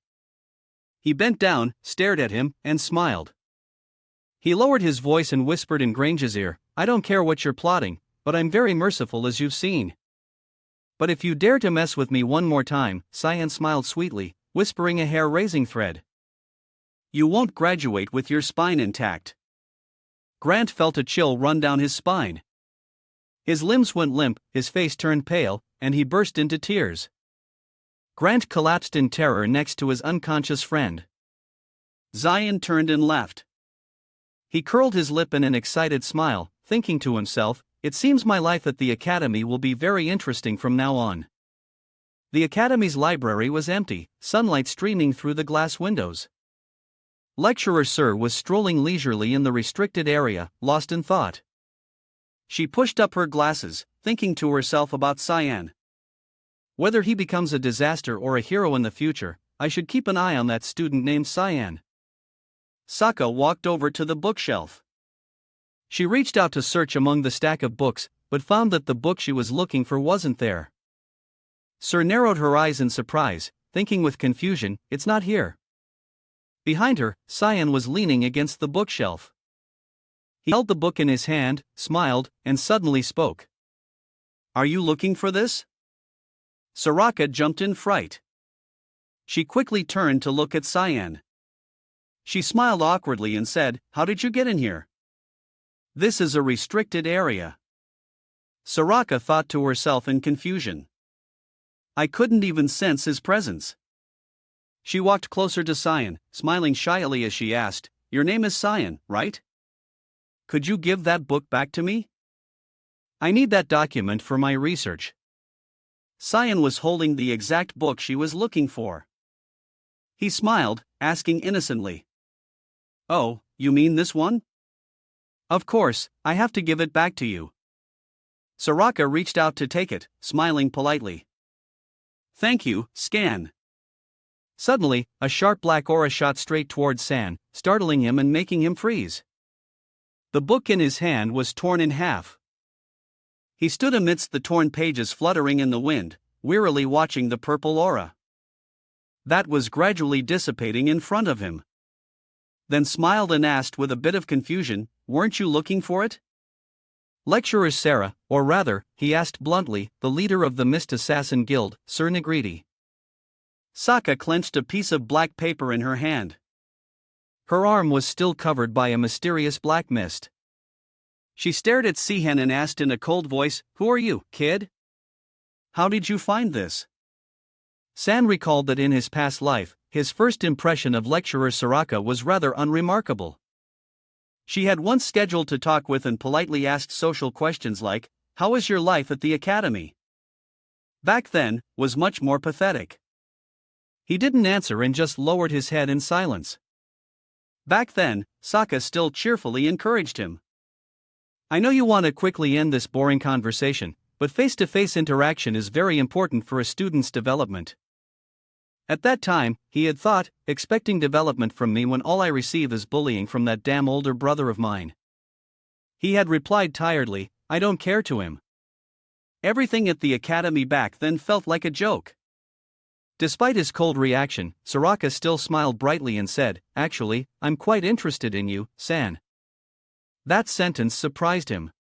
He bent down, stared at him, and smiled. He lowered his voice and whispered in Grange's ear, "I don't care what you're plotting, but I'm very merciful as you've seen. But if you dare to mess with me one more time," Cyan smiled sweetly, whispering a hair-raising thread, "you won't graduate with your spine intact." Grant felt a chill run down his spine. His limbs went limp, his face turned pale, and he burst into tears. Grant collapsed in terror next to his unconscious friend. Zion turned and left. He curled his lip in an excited smile, thinking to himself, "It seems my life at the academy will be very interesting from now on." The academy's library was empty, sunlight streaming through the glass windows. Lecturer Sir was strolling leisurely in the restricted area, lost in thought. She pushed up her glasses, thinking to herself about Cyan. Whether he becomes a disaster or a hero in the future, I should keep an eye on that student named Cyan. Sokka walked over to the bookshelf. She reached out to search among the stack of books, but found that the book she was looking for wasn't there. Sir narrowed her eyes in surprise, thinking with confusion, "It's not here." Behind her, Cyan was leaning against the bookshelf. He held the book in his hand, smiled, and suddenly spoke. "Are you looking for this?" Soraka jumped in fright. She quickly turned to look at Cyan. She smiled awkwardly and said, "How did you get in here?" "This is a restricted area." Soraka thought to herself in confusion. "I couldn't even sense his presence." She walked closer to Cyan, smiling shyly as she asked, "Your name is Cyan, right? Could you give that book back to me? I need that document for my research." Cyan was holding the exact book she was looking for. He smiled, asking innocently, "Oh, you mean this one?" "Of course, I have to give it back to you." Soraka reached out to take it, smiling politely. "Thank you, Scan." Suddenly, a sharp black aura shot straight towards San, startling him and making him freeze. The book in his hand was torn in half. He stood amidst the torn pages fluttering in the wind, wearily watching the purple aura that was gradually dissipating in front of him. Then smiled and asked with a bit of confusion, "Weren't you looking for it?" Lecturer Sarah, or rather, he asked bluntly, the leader of the Mist Assassin Guild, Sir Negriti. Sokka clenched a piece of black paper in her hand. Her arm was still covered by a mysterious black mist. She stared at Seehen and asked in a cold voice, "Who are you, kid? How did you find this?" San recalled that in his past life, his first impression of Lecturer Soraka was rather unremarkable. She had once scheduled to talk with and politely asked social questions like, "How is your life at the academy?" Back then, was much more pathetic. He didn't answer and just lowered his head in silence. Back then, Sokka still cheerfully encouraged him. "I know you want to quickly end this boring conversation, but face-to-face interaction is very important for a student's development." At that time, he had thought, expecting development from me when all I receive is bullying from that damn older brother of mine. He had replied tiredly, "I don't care," to him. Everything at the academy back then felt like a joke. Despite his cold reaction, Soraka still smiled brightly and said, "Actually, I'm quite interested in you, San." That sentence surprised him.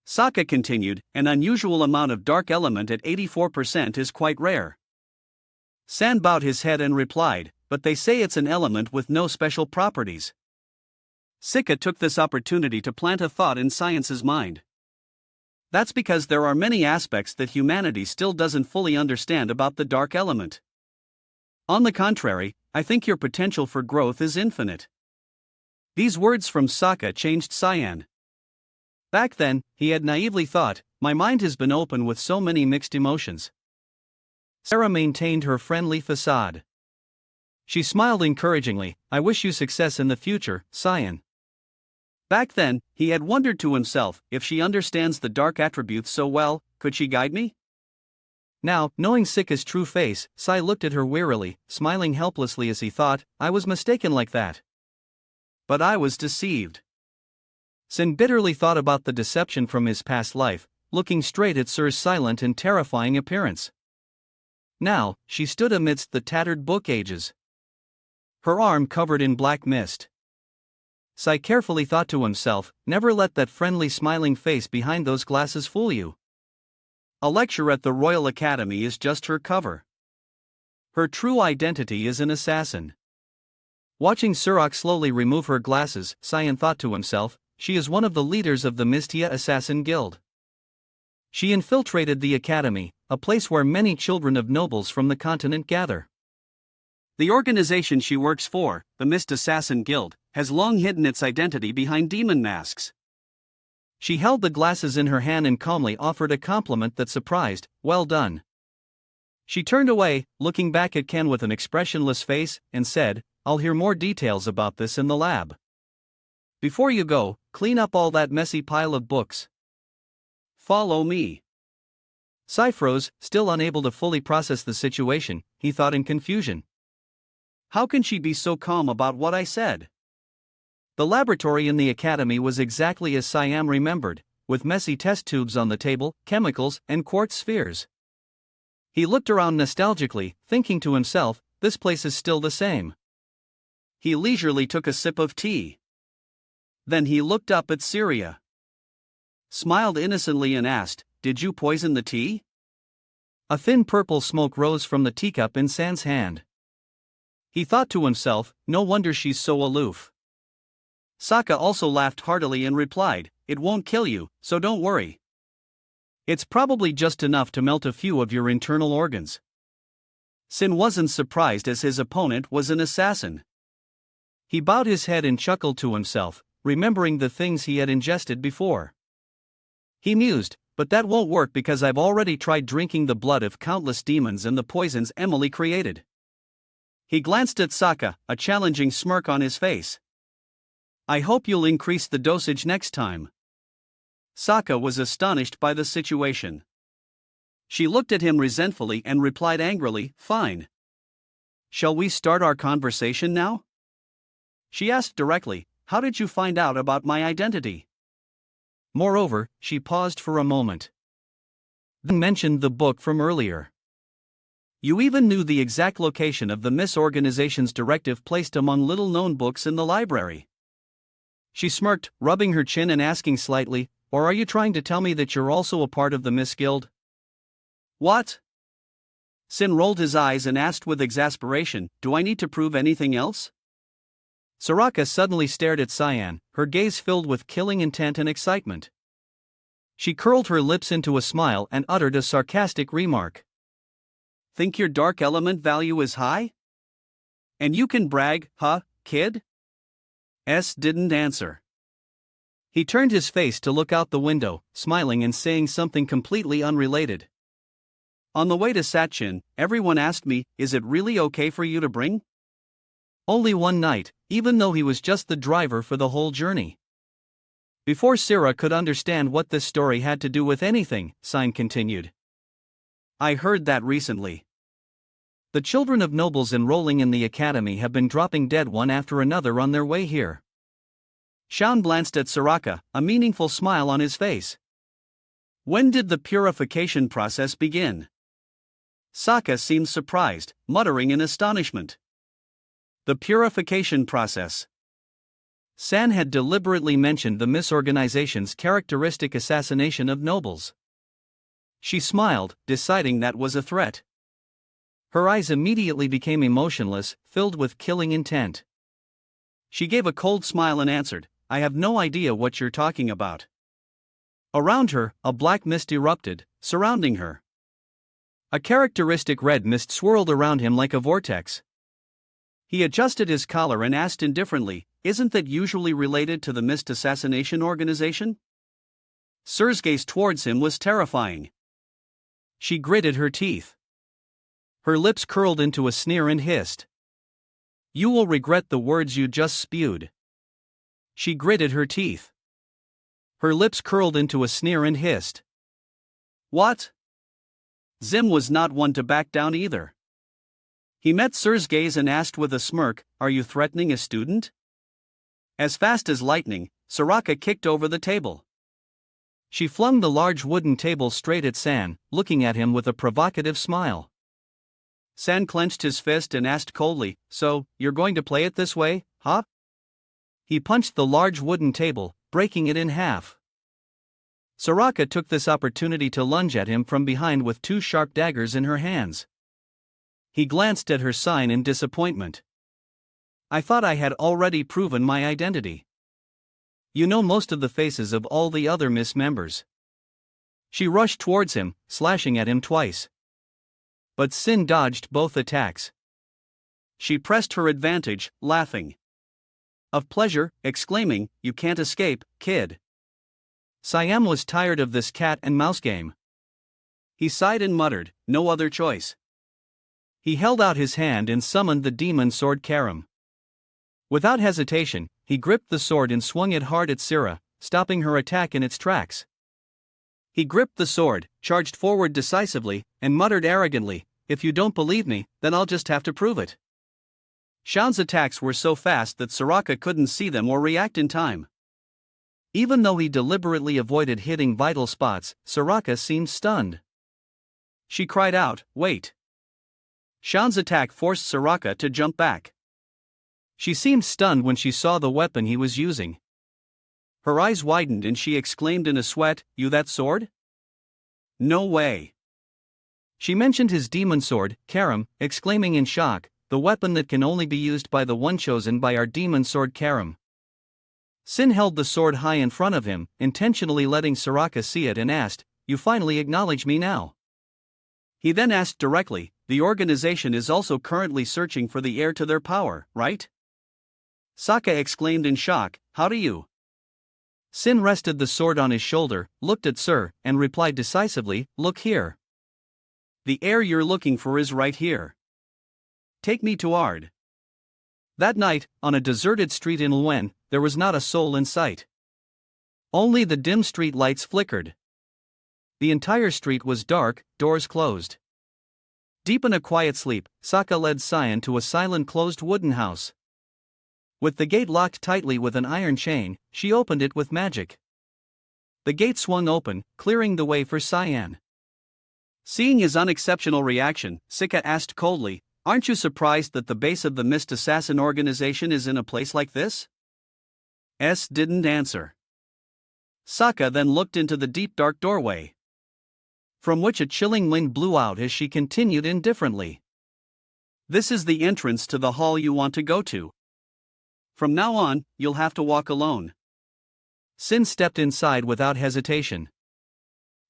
Sokka continued, "An unusual amount of dark element at 84% is quite rare." San bowed his head and replied, "But they say it's an element with no special properties." Sokka took this opportunity to plant a thought in Science's mind. That's because there are many aspects that humanity still doesn't fully understand about the dark element. On the contrary, I think your potential for growth is infinite. These words from Sokka changed Cyan. Back then, he had naively thought, "My mind has been open with so many mixed emotions." Sarah maintained her friendly facade. She smiled encouragingly, "I wish you success in the future, Cyan." Back then, he had wondered to himself, if she understands the dark attributes so well, could she guide me? Now, knowing Sokka's true face, Sai looked at her wearily, smiling helplessly as he thought, "I was mistaken like that. But I was deceived." Sin bitterly thought about the deception from his past life, looking straight at Sir's silent and terrifying appearance. Now, she stood amidst the tattered book ages, her arm covered in black mist. Sai carefully thought to himself, "Never let that friendly smiling face behind those glasses fool you. A lecture at the Royal Academy is just her cover. Her true identity is an assassin." Watching Surok slowly remove her glasses, Cyan thought to himself, "She is one of the leaders of the Mistia Assassin Guild. She infiltrated the academy, a place where many children of nobles from the continent gather. The organization she works for, the Mist Assassin Guild, has long hidden its identity behind demon masks." She held the glasses in her hand and calmly offered a compliment that surprised, "Well done." She turned away, looking back at Ken with an expressionless face, and said, "I'll hear more details about this in the lab. Before you go, clean up all that messy pile of books. Follow me." Sai froze, still unable to fully process the situation. He thought in confusion. How can she be so calm about what I said? The laboratory in the academy was exactly as Siam remembered, with messy test tubes on the table, chemicals, and quartz spheres. He looked around nostalgically, thinking to himself, this place is still the same. He leisurely took a sip of tea. Then he looked up at Syria, smiled innocently and asked, "Did you poison the tea?" A thin purple smoke rose from the teacup in San's hand. He thought to himself, no wonder she's so aloof. Sokka also laughed heartily and replied, "It won't kill you, so don't worry. It's probably just enough to melt a few of your internal organs." Sin wasn't surprised as his opponent was an assassin. He bowed his head and chuckled to himself, remembering the things he had ingested before. He mused, but that won't work because I've already tried drinking the blood of countless demons and the poisons Emily created. He glanced at Sokka, a challenging smirk on his face. "I hope you'll increase the dosage next time." Sokka was astonished by the situation. She looked at him resentfully and replied angrily, "Fine. Shall we start our conversation now?" She asked directly, "How did you find out about my identity?" Moreover, she paused for a moment. Then mentioned the book from earlier. "You even knew the exact location of the misorganization's directive placed among little-known books in the library." She smirked, rubbing her chin and asking slightly, "Or are you trying to tell me that you're also a part of the Miss Guild?" "What?" Sin rolled his eyes and asked with exasperation, "Do I need to prove anything else?" Soraka suddenly stared at Cyan, her gaze filled with killing intent and excitement. She curled her lips into a smile and uttered a sarcastic remark. "Think your dark element value is high? And you can brag, huh, kid?" S didn't answer. He turned his face to look out the window, smiling and saying something completely unrelated. "On the way to Satchin, everyone asked me, is it really okay for you to bring?" Only one night, even though he was just the driver for the whole journey. Before Sira could understand what this story had to do with anything, Sign continued. "I heard that recently. The children of nobles enrolling in the academy have been dropping dead one after another on their way here." Shaun glanced at Soraka, a meaningful smile on his face. "When did the purification process begin?" Sokka seemed surprised, muttering in astonishment. The purification process. San had deliberately mentioned the misorganization's characteristic assassination of nobles. She smiled, deciding that was a threat. Her eyes immediately became emotionless, filled with killing intent. She gave a cold smile and answered, "I have no idea what you're talking about." Around her, a black mist erupted, surrounding her. A characteristic red mist swirled around him like a vortex. He adjusted his collar and asked indifferently, "Isn't that usually related to the Mist Assassination Organization?" Sir's gaze towards him was terrifying. She gritted her teeth. Her lips curled into a sneer and hissed, "You will regret the words you just spewed." She gritted her teeth. Her lips curled into a sneer and hissed, "What?" Zim was not one to back down either. He met Sir's gaze and asked with a smirk, "Are you threatening a student?" As fast as lightning, Soraka kicked over the table. She flung the large wooden table straight at San, looking at him with a provocative smile. San clenched his fist and asked coldly, "So, you're going to play it this way, huh?" He punched the large wooden table, breaking it in half. Soraka took this opportunity to lunge at him from behind with two sharp daggers in her hands. He glanced at her sign in disappointment. "I thought I had already proven my identity. You know most of the faces of all the other Miss members." She rushed towards him, slashing at him twice. But Sin dodged both attacks. She pressed her advantage, laughing. Of pleasure, exclaiming, "You can't escape, kid." Siam was tired of this cat and mouse game. He sighed and muttered, "No other choice." He held out his hand and summoned the demon sword Karam. Without hesitation, he gripped the sword and swung it hard at Sira, stopping her attack in its tracks. He gripped the sword, charged forward decisively, and muttered arrogantly, "If you don't believe me, then I'll just have to prove it." Shaun's attacks were so fast that Soraka couldn't see them or react in time. Even though he deliberately avoided hitting vital spots, Soraka seemed stunned. She cried out, "Wait!" Shaun's attack forced Soraka to jump back. She seemed stunned when she saw the weapon he was using. Her eyes widened and she exclaimed in a sweat, "You that sword?" "No way." She mentioned his demon sword, Karam, exclaiming in shock, "The weapon that can only be used by the one chosen by our demon sword Karam." Sin held the sword high in front of him, intentionally letting Soraka see it, and asked, "You finally acknowledge me now?" He then asked directly, "The organization is also currently searching for the heir to their power, right?" Sokka exclaimed in shock, "How do you?" Sin rested the sword on his shoulder, looked at Sir, and replied decisively, "Look here. The heir you're looking for is right here. Take me to Ard." That night, on a deserted street in Luen, there was not a soul in sight. Only the dim street lights flickered. The entire street was dark, doors closed. Deep in a quiet sleep, Sokka led Cyan to a silent closed wooden house. With the gate locked tightly with an iron chain, she opened it with magic. The gate swung open, clearing the way for Cyan. Seeing his unexceptional reaction, Sokka asked coldly, "Aren't you surprised that the base of the Mist Assassin organization is in a place like this?" S didn't answer. Sokka then looked into the deep dark doorway, from which a chilling wind blew out as she continued indifferently. "This is the entrance to the hall you want to go to. From now on, you'll have to walk alone." Sin stepped inside without hesitation.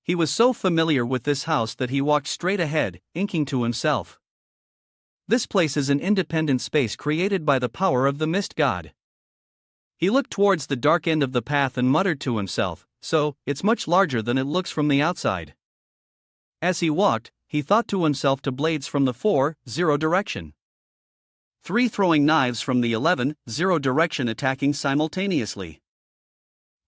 He was so familiar with this house that he walked straight ahead, inking to himself, "This place is an independent space created by the power of the Mist God." He looked towards the dark end of the path and muttered to himself, "So, it's much larger than it looks from the outside." As he walked, he thought to himself to blades from the 4-0 direction. 3 throwing knives from the 11-0 direction attacking simultaneously.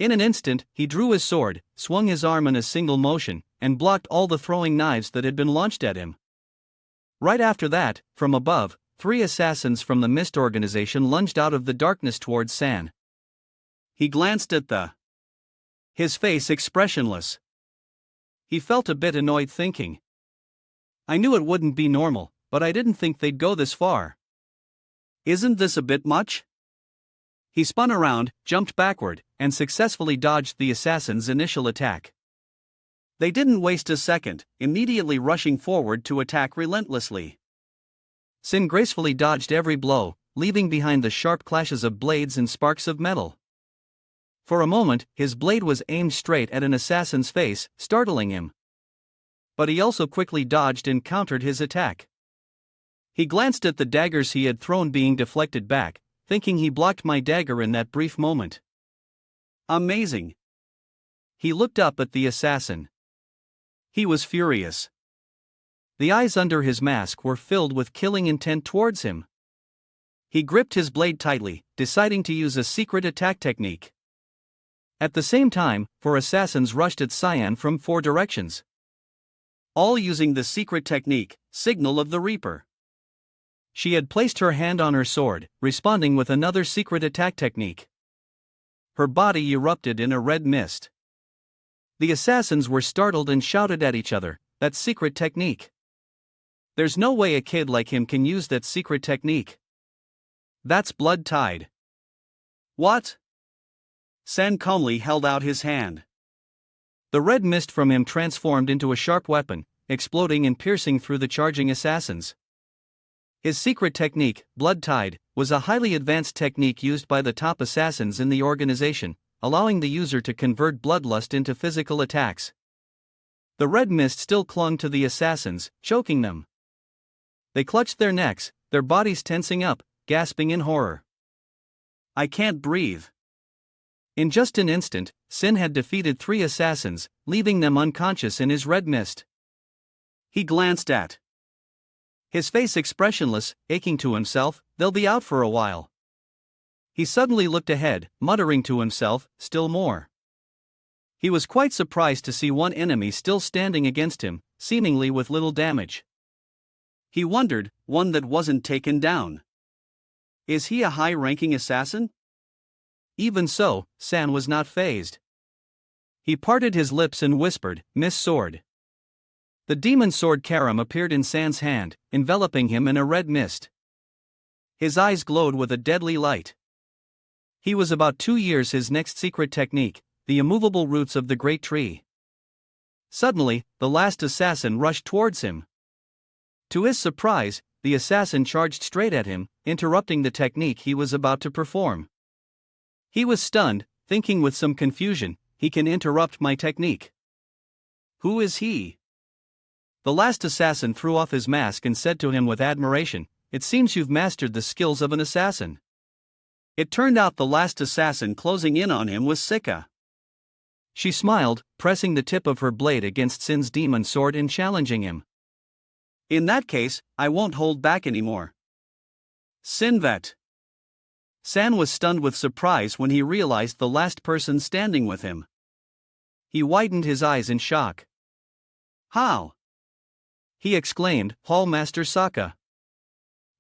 In an instant, he drew his sword, swung his arm in a single motion, and blocked all the throwing knives that had been launched at him. Right after that, from above, 3 assassins from the Mist organization lunged out of the darkness towards San. He glanced at his face expressionless. He felt a bit annoyed, thinking, "I knew it wouldn't be normal, but I didn't think they'd go this far. Isn't this a bit much?" He spun around, jumped backward, and successfully dodged the assassins' initial attack. They didn't waste a second, immediately rushing forward to attack relentlessly. Sin gracefully dodged every blow, leaving behind the sharp clashes of blades and sparks of metal. For a moment, his blade was aimed straight at an assassin's face, startling him. But he also quickly dodged and countered his attack. He glanced at the daggers he had thrown being deflected back, thinking he blocked my dagger in that brief moment. Amazing. He looked up at the assassin. He was furious. The eyes under his mask were filled with killing intent towards him. He gripped his blade tightly, deciding to use a secret attack technique. At the same time, 4 assassins rushed at Cyan from 4 directions, all using the secret technique, Signal of the Reaper. She had placed her hand on her sword, responding with another secret attack technique. Her body erupted in a red mist. The assassins were startled and shouted at each other, "That secret technique! There's no way a kid like him can use that secret technique. That's blood tide." "What?" San calmly held out his hand. The red mist from him transformed into a sharp weapon, exploding and piercing through the charging assassins. His secret technique, Blood Tide, was a highly advanced technique used by the top assassins in the organization, allowing the user to convert bloodlust into physical attacks. The red mist still clung to the assassins, choking them. They clutched their necks, their bodies tensing up, gasping in horror. "I can't breathe." In just an instant, Sin had defeated 3 assassins, leaving them unconscious in his red mist. He glanced at his face expressionless, aching to himself, "They'll be out for a while." He suddenly looked ahead, muttering to himself, "Still more." He was quite surprised to see one enemy still standing against him, seemingly with little damage. He wondered, one that wasn't taken down. Is he a high-ranking assassin? Even so, San was not fazed. He parted his lips and whispered, "Miss Sword." The demon sword Karam appeared in San's hand, enveloping him in a red mist. His eyes glowed with a deadly light. He was about 2 years his next secret technique, the immovable roots of the great tree. Suddenly, the last assassin rushed towards him. To his surprise, the assassin charged straight at him, interrupting the technique he was about to perform. He was stunned, thinking with some confusion, he can interrupt my technique. Who is he? The last assassin threw off his mask and said to him with admiration, "It seems you've mastered the skills of an assassin." It turned out the last assassin closing in on him was Sika. She smiled, pressing the tip of her blade against Sin's demon sword and challenging him. "In that case, I won't hold back anymore." Sinvet. San was stunned with surprise when he realized the last person standing with him. He widened his eyes in shock. "How?" he exclaimed, "Hall Master Sokka."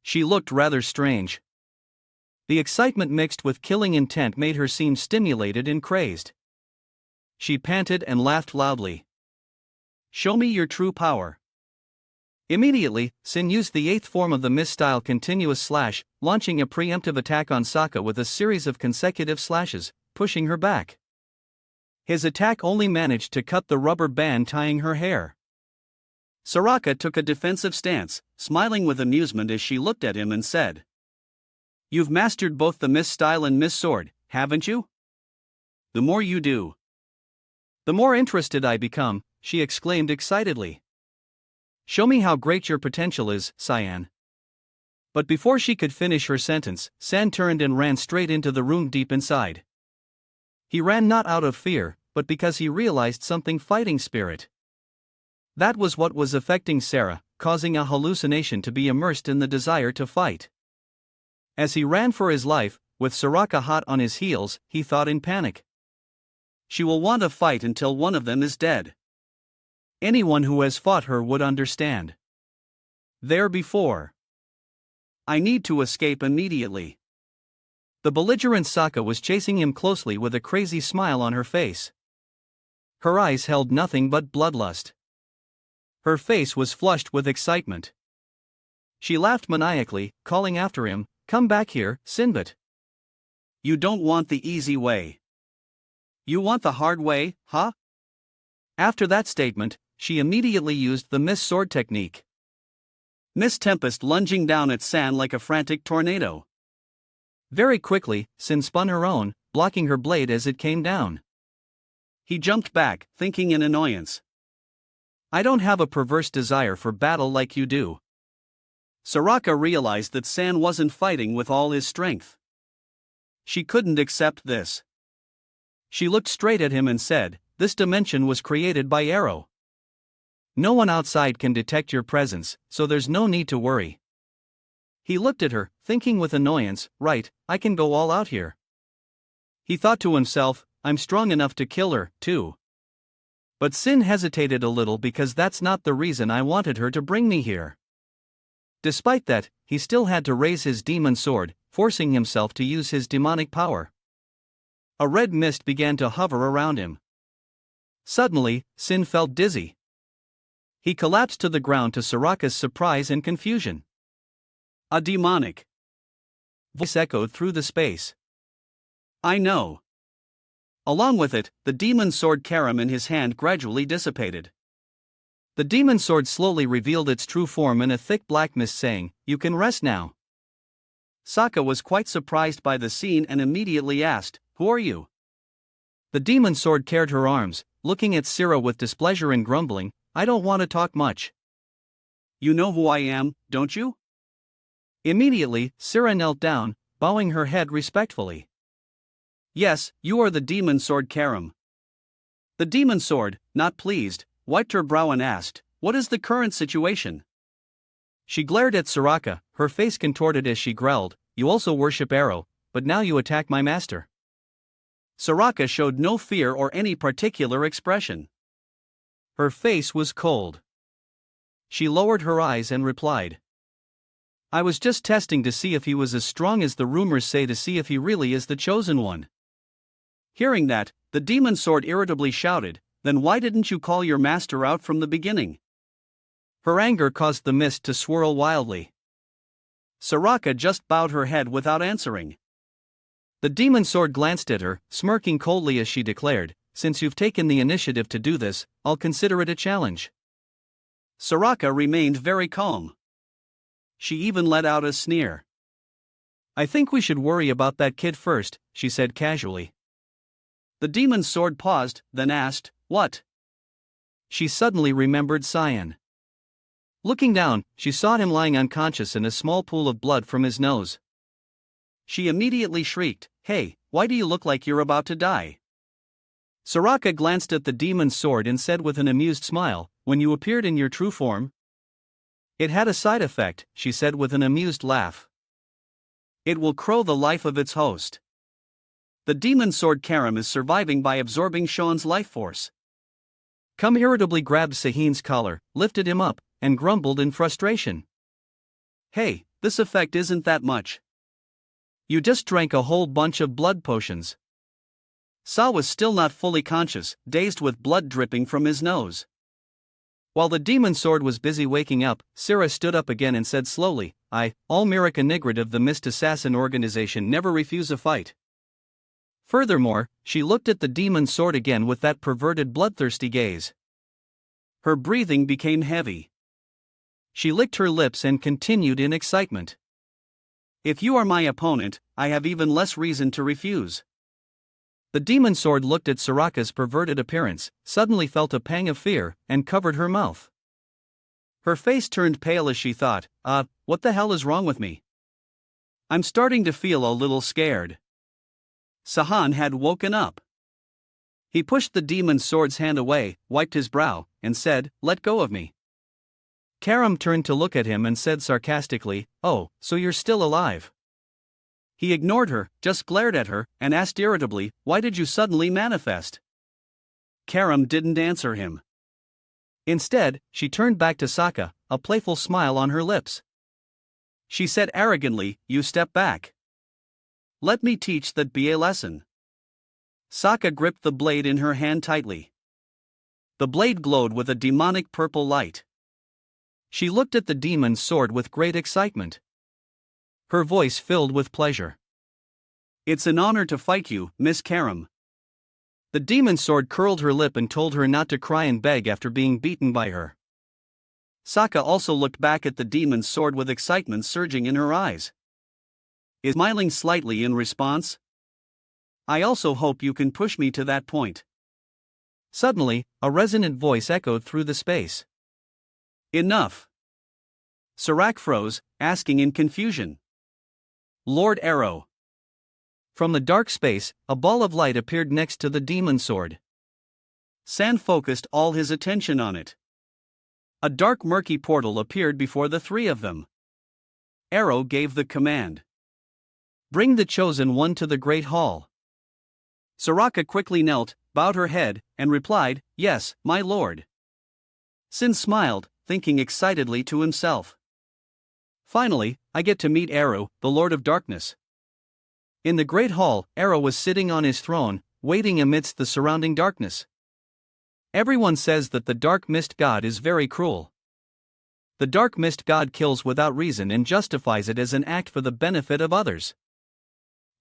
She looked rather strange. The excitement mixed with killing intent made her seem stimulated and crazed. She panted and laughed loudly. "Show me your true power." Immediately, Sin used the 8th form of the mist-style continuous slash, launching a preemptive attack on Sokka with a series of consecutive slashes, pushing her back. His attack only managed to cut the rubber band tying her hair. Soraka took a defensive stance, smiling with amusement as she looked at him and said, "You've mastered both the mist style and mist sword, haven't you? The more you do, the more interested I become," she exclaimed excitedly. "Show me how great your potential is, Cyan." But before she could finish her sentence, San turned and ran straight into the room deep inside. He ran not out of fear, but because he realized something fighting spirit. That was what was affecting Sarah, causing a hallucination to be immersed in the desire to fight. As he ran for his life, with Soraka hot on his heels, he thought in panic. She will want to fight until one of them is dead. Anyone who has fought her would understand. There before. I need to escape immediately. The belligerent Sokka was chasing him closely with a crazy smile on her face. Her eyes held nothing but bloodlust. Her face was flushed with excitement. She laughed maniacally, calling after him, "Come back here, Sinbad. You don't want the easy way. You want the hard way, huh?" After that statement, she immediately used the Mist Sword technique. Mist Tempest lunging down at San like a frantic tornado. Very quickly, Sin spun her own, blocking her blade as it came down. He jumped back, thinking in annoyance, "I don't have a perverse desire for battle like you do." Soraka realized that San wasn't fighting with all his strength. She couldn't accept this. She looked straight at him and said, "This dimension was created by Arrow. No one outside can detect your presence, so there's no need to worry." He looked at her, thinking with annoyance, "Right, I can go all out here." He thought to himself, "I'm strong enough to kill her, too." But Sin hesitated a little because that's not the reason I wanted her to bring me here. Despite that, he still had to raise his demon sword, forcing himself to use his demonic power. A red mist began to hover around him. Suddenly, Sin felt dizzy. He collapsed to the ground to Soraka's surprise and confusion. A demonic voice echoed through the space. "I know." Along with it, the demon sword Karam in his hand gradually dissipated. The demon sword slowly revealed its true form in a thick black mist, saying, "You can rest now." Sokka was quite surprised by the scene and immediately asked, "Who are you?" The demon sword carried her arms, looking at Sira with displeasure and grumbling, "I don't want to talk much." "You know who I am, don't you?" Immediately, Sira knelt down, bowing her head respectfully. "Yes, you are the demon sword Karam." The demon sword, not pleased, wiped her brow and asked, "What is the current situation?" She glared at Soraka, her face contorted as she growled, "You also worship Arrow, but now you attack my master." Soraka showed no fear or any particular expression. Her face was cold. She lowered her eyes and replied, I was just testing to see if he was as strong as the rumors say, to see if he really is the chosen one. Hearing that, the demon sword irritably shouted, "Then why didn't you call your master out from the beginning?" Her anger caused the mist to swirl wildly. Soraka just bowed her head without answering. The demon sword glanced at her, smirking coldly as she declared, "Since you've taken the initiative to do this, I'll consider it a challenge." Soraka remained very calm. She even let out a sneer. "I think we should worry about that kid first," she said casually. The demon's sword paused, then asked, "What?" She suddenly remembered Cyan. Looking down, she saw him lying unconscious in a small pool of blood from his nose. She immediately shrieked, "Hey, why do you look like you're about to die?" Soraka glanced at the demon's sword and said with an amused smile, "When you appeared in your true form, it had a side effect," she said with an amused laugh. "It will crow the life of its host." The demon sword Karam is surviving by absorbing Sean's life force. Kam irritably grabbed Sahin's collar, lifted him up, and grumbled in frustration. "Hey, this effect isn't that much. You just drank a whole bunch of blood potions." Sa was still not fully conscious, dazed with blood dripping from his nose. While the demon sword was busy waking up, Sira stood up again and said slowly, "All Miraka Nigrid of the Mist Assassin organization never refuse a fight." Furthermore, she looked at the demon sword again with that perverted bloodthirsty gaze. Her breathing became heavy. She licked her lips and continued in excitement. "If you are my opponent, I have even less reason to refuse." The demon sword looked at Soraka's perverted appearance, suddenly felt a pang of fear, and covered her mouth. Her face turned pale as she thought, what the hell is wrong with me? I'm starting to feel a little scared." Sahan had woken up. He pushed the demon sword's hand away, wiped his brow, and said, "Let go of me." Karam turned to look at him and said sarcastically, "Oh, so you're still alive." He ignored her, just glared at her, and asked irritably, "Why did you suddenly manifest?" Karam didn't answer him. Instead, she turned back to Sokka, a playful smile on her lips. She said arrogantly, "You step back. Let me teach that be a lesson." Sokka gripped the blade in her hand tightly. The blade glowed with a demonic purple light. She looked at the demon's sword with great excitement. Her voice filled with pleasure. "It's an honor to fight you, Miss Karam." The demon's sword curled her lip and told her not to cry and beg after being beaten by her. Sokka also looked back at the demon's sword with excitement surging in her eyes. Smiling slightly in response. "I also hope you can push me to that point." Suddenly, a resonant voice echoed through the space. "Enough." Serac froze, asking in confusion. "Lord Arrow." From the dark space, a ball of light appeared next to the demon sword. San focused all his attention on it. A dark murky portal appeared before the three of them. Arrow gave the command. "Bring the chosen one to the great hall." Soraka quickly knelt, bowed her head, and replied, "Yes, my lord." Sin smiled, thinking excitedly to himself, "Finally, I get to meet Arrow, the Lord of Darkness." In the great hall, Arrow was sitting on his throne, waiting amidst the surrounding darkness. Everyone says that the Dark Mist God is very cruel. The Dark Mist God kills without reason and justifies it as an act for the benefit of others.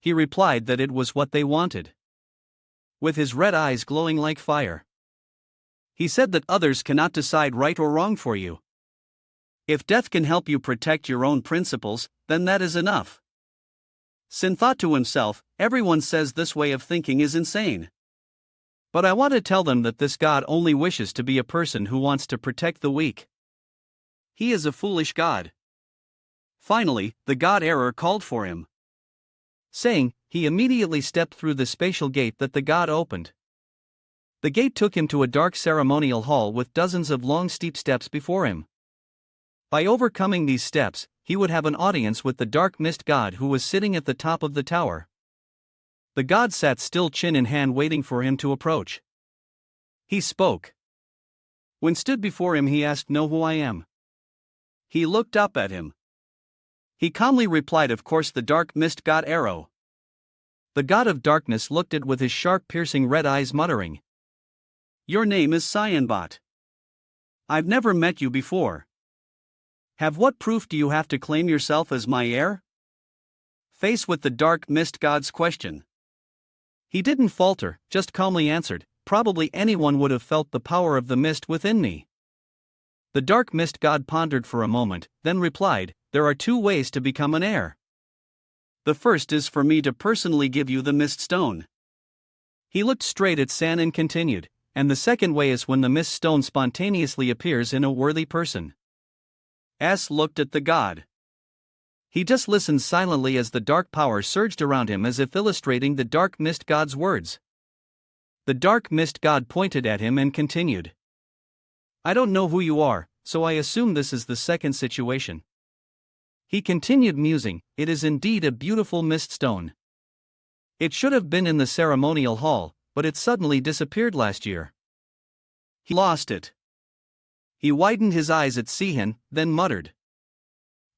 He replied that it was what they wanted. With his red eyes glowing like fire, he said that others cannot decide right or wrong for you. If death can help you protect your own principles, then that is enough. Sin thought to himself, everyone says this way of thinking is insane. But I want to tell them that this God only wishes to be a person who wants to protect the weak. He is a foolish God. Finally, the God Error called for him. Saying, he immediately stepped through the spatial gate that the god opened. The gate took him to a dark ceremonial hall with dozens of long steep steps before him. By overcoming these steps, he would have an audience with the Dark Mist God who was sitting at the top of the tower. The god sat still, chin in hand, waiting for him to approach. He spoke. When stood before him, he asked, "Know who I am?" He looked up at him. He calmly replied, "Of course, the dark mist god arrow." The god of darkness looked at it with his sharp piercing red eyes, muttering, "Your name is Cyanbot. I've never met you before. What proof do you have to claim yourself as my heir?" Faced with the dark mist god's question, he didn't falter, just calmly answered, "Probably anyone would have felt the power of the mist within me." The dark mist god pondered for a moment, then replied, "There are two ways to become an heir. The first is for me to personally give you the mist stone." He looked straight at San and continued, "And the second way is when the mist stone spontaneously appears in a worthy person." S looked at the god. He just listened silently as the dark power surged around him, as if illustrating the dark mist god's words. The dark mist god pointed at him and continued, "I don't know who you are, so I assume this is the second situation." He continued musing, "It is indeed a beautiful mist stone. It should have been in the ceremonial hall, but it suddenly disappeared last year. He lost it." He widened his eyes at Sihan, then muttered.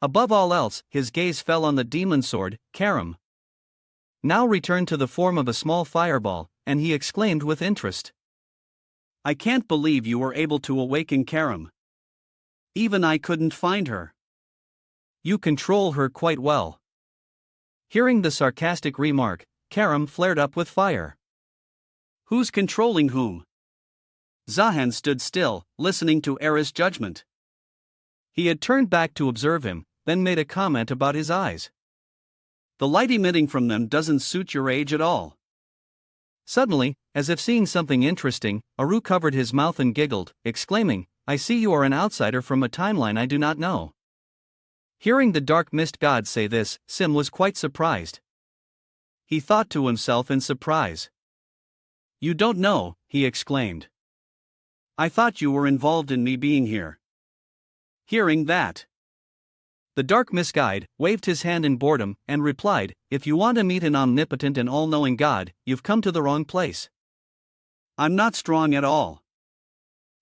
Above all else, his gaze fell on the demon sword, Karam. Now returned to the form of a small fireball, and he exclaimed with interest, "I can't believe you were able to awaken Karam. Even I couldn't find her." "You control her quite well." Hearing the sarcastic remark, Karam flared up with fire. "Who's controlling whom?" Zahan stood still, listening to Era's judgment. He had turned back to observe him, then made a comment about his eyes. "The light emitting from them doesn't suit your age at all." Suddenly, as if seeing something interesting, Aru covered his mouth and giggled, exclaiming, "I see you are an outsider from a timeline I do not know." Hearing the dark mist god say this, Sim was quite surprised. He thought to himself in surprise. "You don't know," he exclaimed. "I thought you were involved in me being here." Hearing that, the dark mist guide waved his hand in boredom and replied, "If you want to meet an omnipotent and all-knowing god, you've come to the wrong place. I'm not strong at all.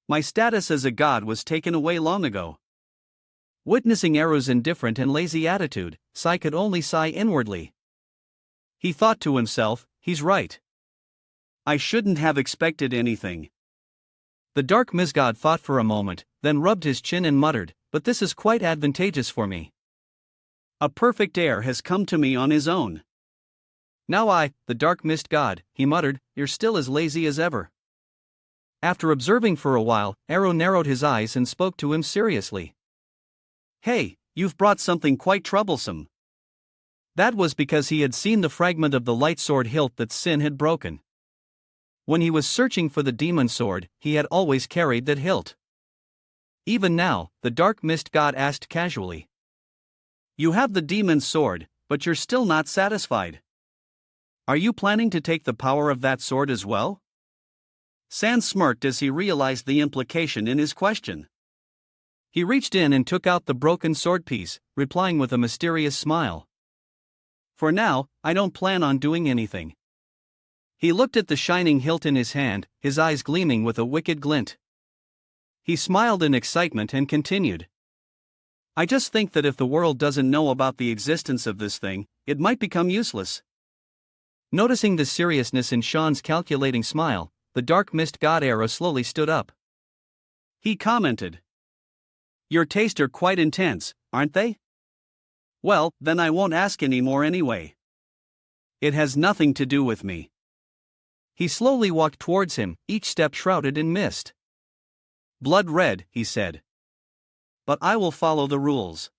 My status as a god was taken away long ago." Witnessing Eru's indifferent and lazy attitude, Sai could only sigh inwardly. He thought to himself, "He's right. I shouldn't have expected anything." The dark misgod thought for a moment, then rubbed his chin and muttered, "But this is quite advantageous for me. A perfect heir has come to me on his own. Now the dark mist god," he muttered, "you're still as lazy as ever." After observing for a while, Eru narrowed his eyes and spoke to him seriously. "Hey, you've brought something quite troublesome." That was because he had seen the fragment of the light sword hilt that Sin had broken. When he was searching for the demon sword, he had always carried that hilt. Even now, the dark mist god asked casually, "You have the demon's sword, but you're still not satisfied. Are you planning to take the power of that sword as well?" San smirked as he realized the implication in his question. He reached in and took out the broken sword piece, replying with a mysterious smile, "For now, I don't plan on doing anything." He looked at the shining hilt in his hand, his eyes gleaming with a wicked glint. He smiled in excitement and continued, "I just think that if the world doesn't know about the existence of this thing, it might become useless." Noticing the seriousness in Sean's calculating smile, the dark mist god Era slowly stood up. He commented, "Your tastes are quite intense, aren't they? Well, then I won't ask any more anyway. It has nothing to do with me." He slowly walked towards him, each step shrouded in mist. "Blood red," he said. "But I will follow the rules."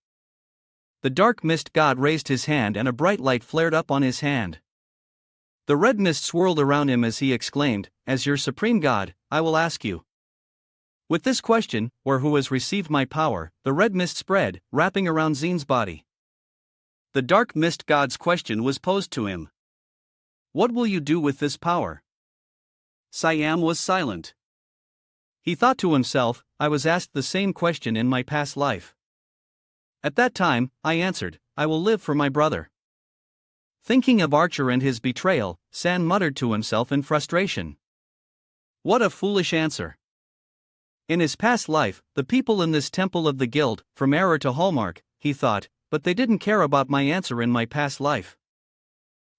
The dark mist god raised his hand and a bright light flared up on his hand. The red mist swirled around him as he exclaimed, "As your supreme god, I will ask you." With this question, or who has received my power, the red mist spread, wrapping around Zin's body. The dark mist god's question was posed to him. "What will you do with this power?" Siam was silent. He thought to himself, "I was asked the same question in my past life. At that time, I answered, I will live for my brother." Thinking of Archer and his betrayal, San muttered to himself in frustration, "What a foolish answer." In his past life, the people in this temple of the guild, from error to hallmark, he thought, but they didn't care about my answer in my past life.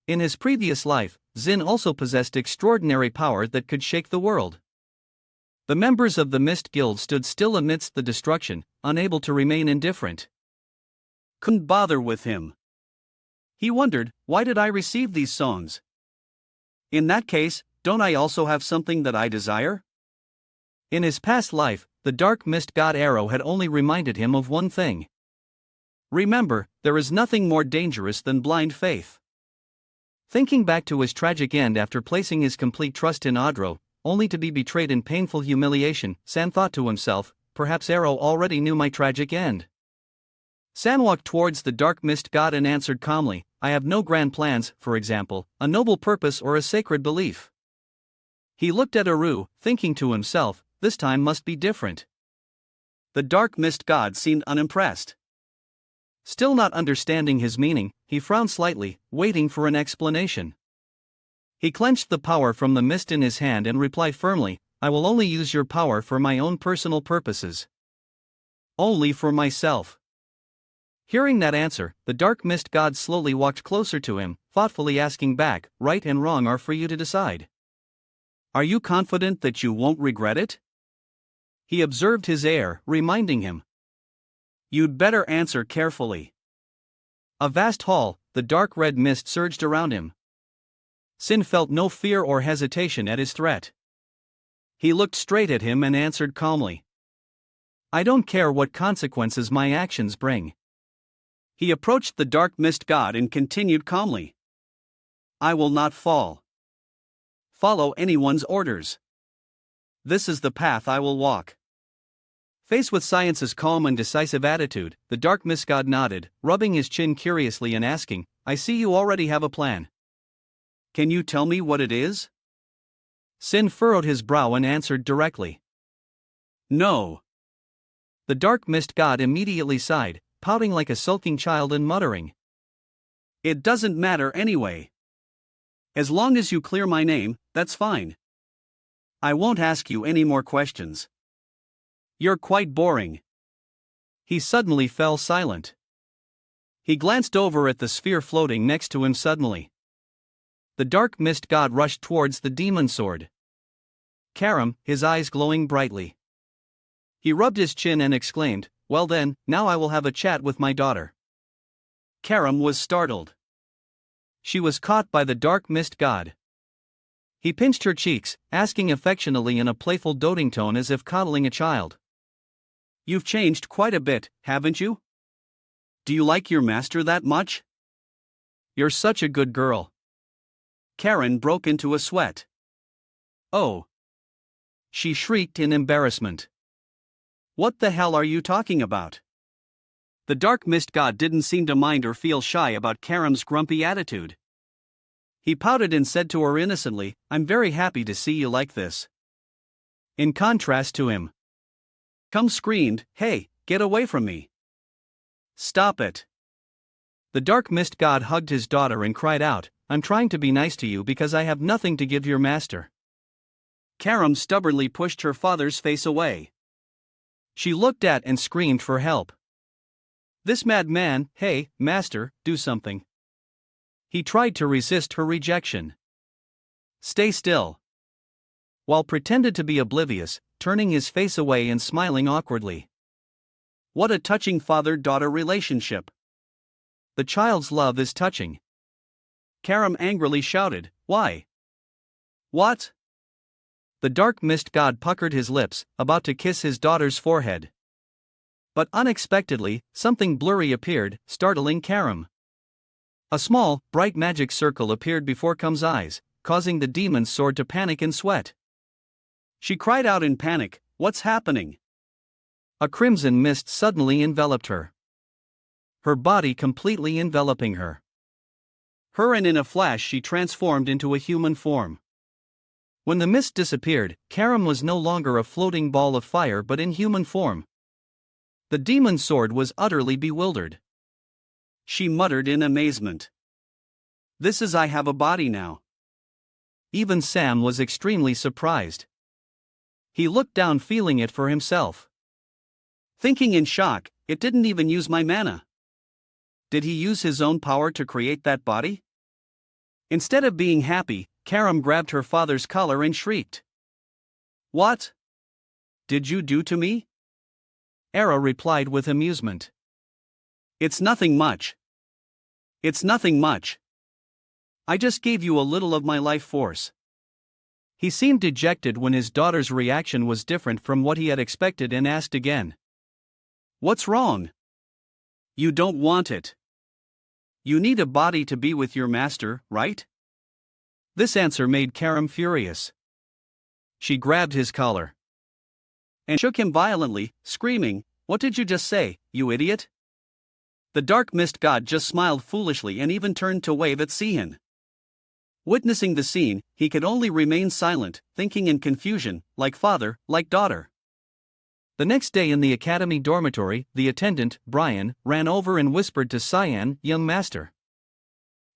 In his previous life, Xin also possessed extraordinary power that could shake the world. The members of the Mist Guild stood still amidst the destruction, unable to remain indifferent. Couldn't bother with him. He wondered, why did I receive these songs? In that case, don't I also have something that I desire? In his past life, the dark mist god Arrow had only reminded him of one thing. Remember, there is nothing more dangerous than blind faith. Thinking back to his tragic end after placing his complete trust in Audro, only to be betrayed in painful humiliation, San thought to himself, perhaps Arrow already knew my tragic end. San walked towards the dark mist god and answered calmly, I have no grand plans, for example, a noble purpose or a sacred belief. He looked at Aru, thinking to himself, this time must be different. The dark mist god seemed unimpressed. Still not understanding his meaning, he frowned slightly, waiting for an explanation. He clenched the power from the mist in his hand and replied firmly, I will only use your power for my own personal purposes. Only for myself. Hearing that answer, the dark mist god slowly walked closer to him, thoughtfully asking back, right and wrong are for you to decide. Are you confident that you won't regret it? He observed his air, reminding him. You'd better answer carefully. A vast hall, the dark red mist surged around him. Sin felt no fear or hesitation at his threat. He looked straight at him and answered calmly. I don't care what consequences my actions bring. He approached the dark mist god and continued calmly. I will not follow anyone's orders. This is the path I will walk. Faced with Science's calm and decisive attitude, the dark mist god nodded, rubbing his chin curiously and asking, I see you already have a plan. Can you tell me what it is? Sin furrowed his brow and answered directly. No. The dark mist god immediately sighed, pouting like a sulking child and muttering. It doesn't matter anyway. As long as you clear my name, that's fine. I won't ask you any more questions. You're quite boring. He suddenly fell silent. He glanced over at the sphere floating next to him suddenly. The dark mist god rushed towards the demon sword. Karam, his eyes glowing brightly. He rubbed his chin and exclaimed, well then, now I will have a chat with my daughter. Karam was startled. She was caught by the dark mist god. He pinched her cheeks, asking affectionately in a playful doting tone as if coddling a child. You've changed quite a bit, haven't you? Do you like your master that much? You're such a good girl. Karen broke into a sweat. Oh! She shrieked in embarrassment. What the hell are you talking about? The dark mist god didn't seem to mind or feel shy about Karam's grumpy attitude. He pouted and said to her innocently, I'm very happy to see you like this. In contrast to him, Come screamed, hey, get away from me. Stop it. The dark mist god hugged his daughter and cried out, I'm trying to be nice to you because I have nothing to give your master. Karam stubbornly pushed her father's face away. She looked at and screamed for help. This madman, hey, master, do something. He tried to resist her rejection. Stay still. While pretended to be oblivious, turning his face away and smiling awkwardly. What a touching father-daughter relationship. The child's love is touching. Karam angrily shouted, why? What? The dark mist god puckered his lips, about to kiss his daughter's forehead. But unexpectedly, something blurry appeared, startling Karam. A small, bright magic circle appeared before Kam's eyes, causing the demon's sword to panic and sweat. She cried out in panic, what's happening? A crimson mist suddenly enveloped her. Her body completely enveloping her. And in a flash she transformed into a human form. When the mist disappeared, Karam was no longer a floating ball of fire but in human form. The demon's sword was utterly bewildered. She muttered in amazement. This is I have a body now. Even Sam was extremely surprised. He looked down feeling it for himself. Thinking in shock, it didn't even use my mana. Did he use his own power to create that body? Instead of being happy, Karam grabbed her father's collar and shrieked. What did you do to me? Era replied with amusement. It's nothing much. It's nothing much. I just gave you a little of my life force. He seemed dejected when his daughter's reaction was different from what he had expected and asked again. What's wrong? You don't want it. You need a body to be with your master, right? This answer made Karam furious. She grabbed his collar and shook him violently, screaming, What did you just say, you idiot? The dark mist god just smiled foolishly and even turned to wave at Sihan. Witnessing the scene, he could only remain silent, thinking in confusion, like father, like daughter. The next day in the academy dormitory, the attendant, Brian, ran over and whispered to Cyan, young master.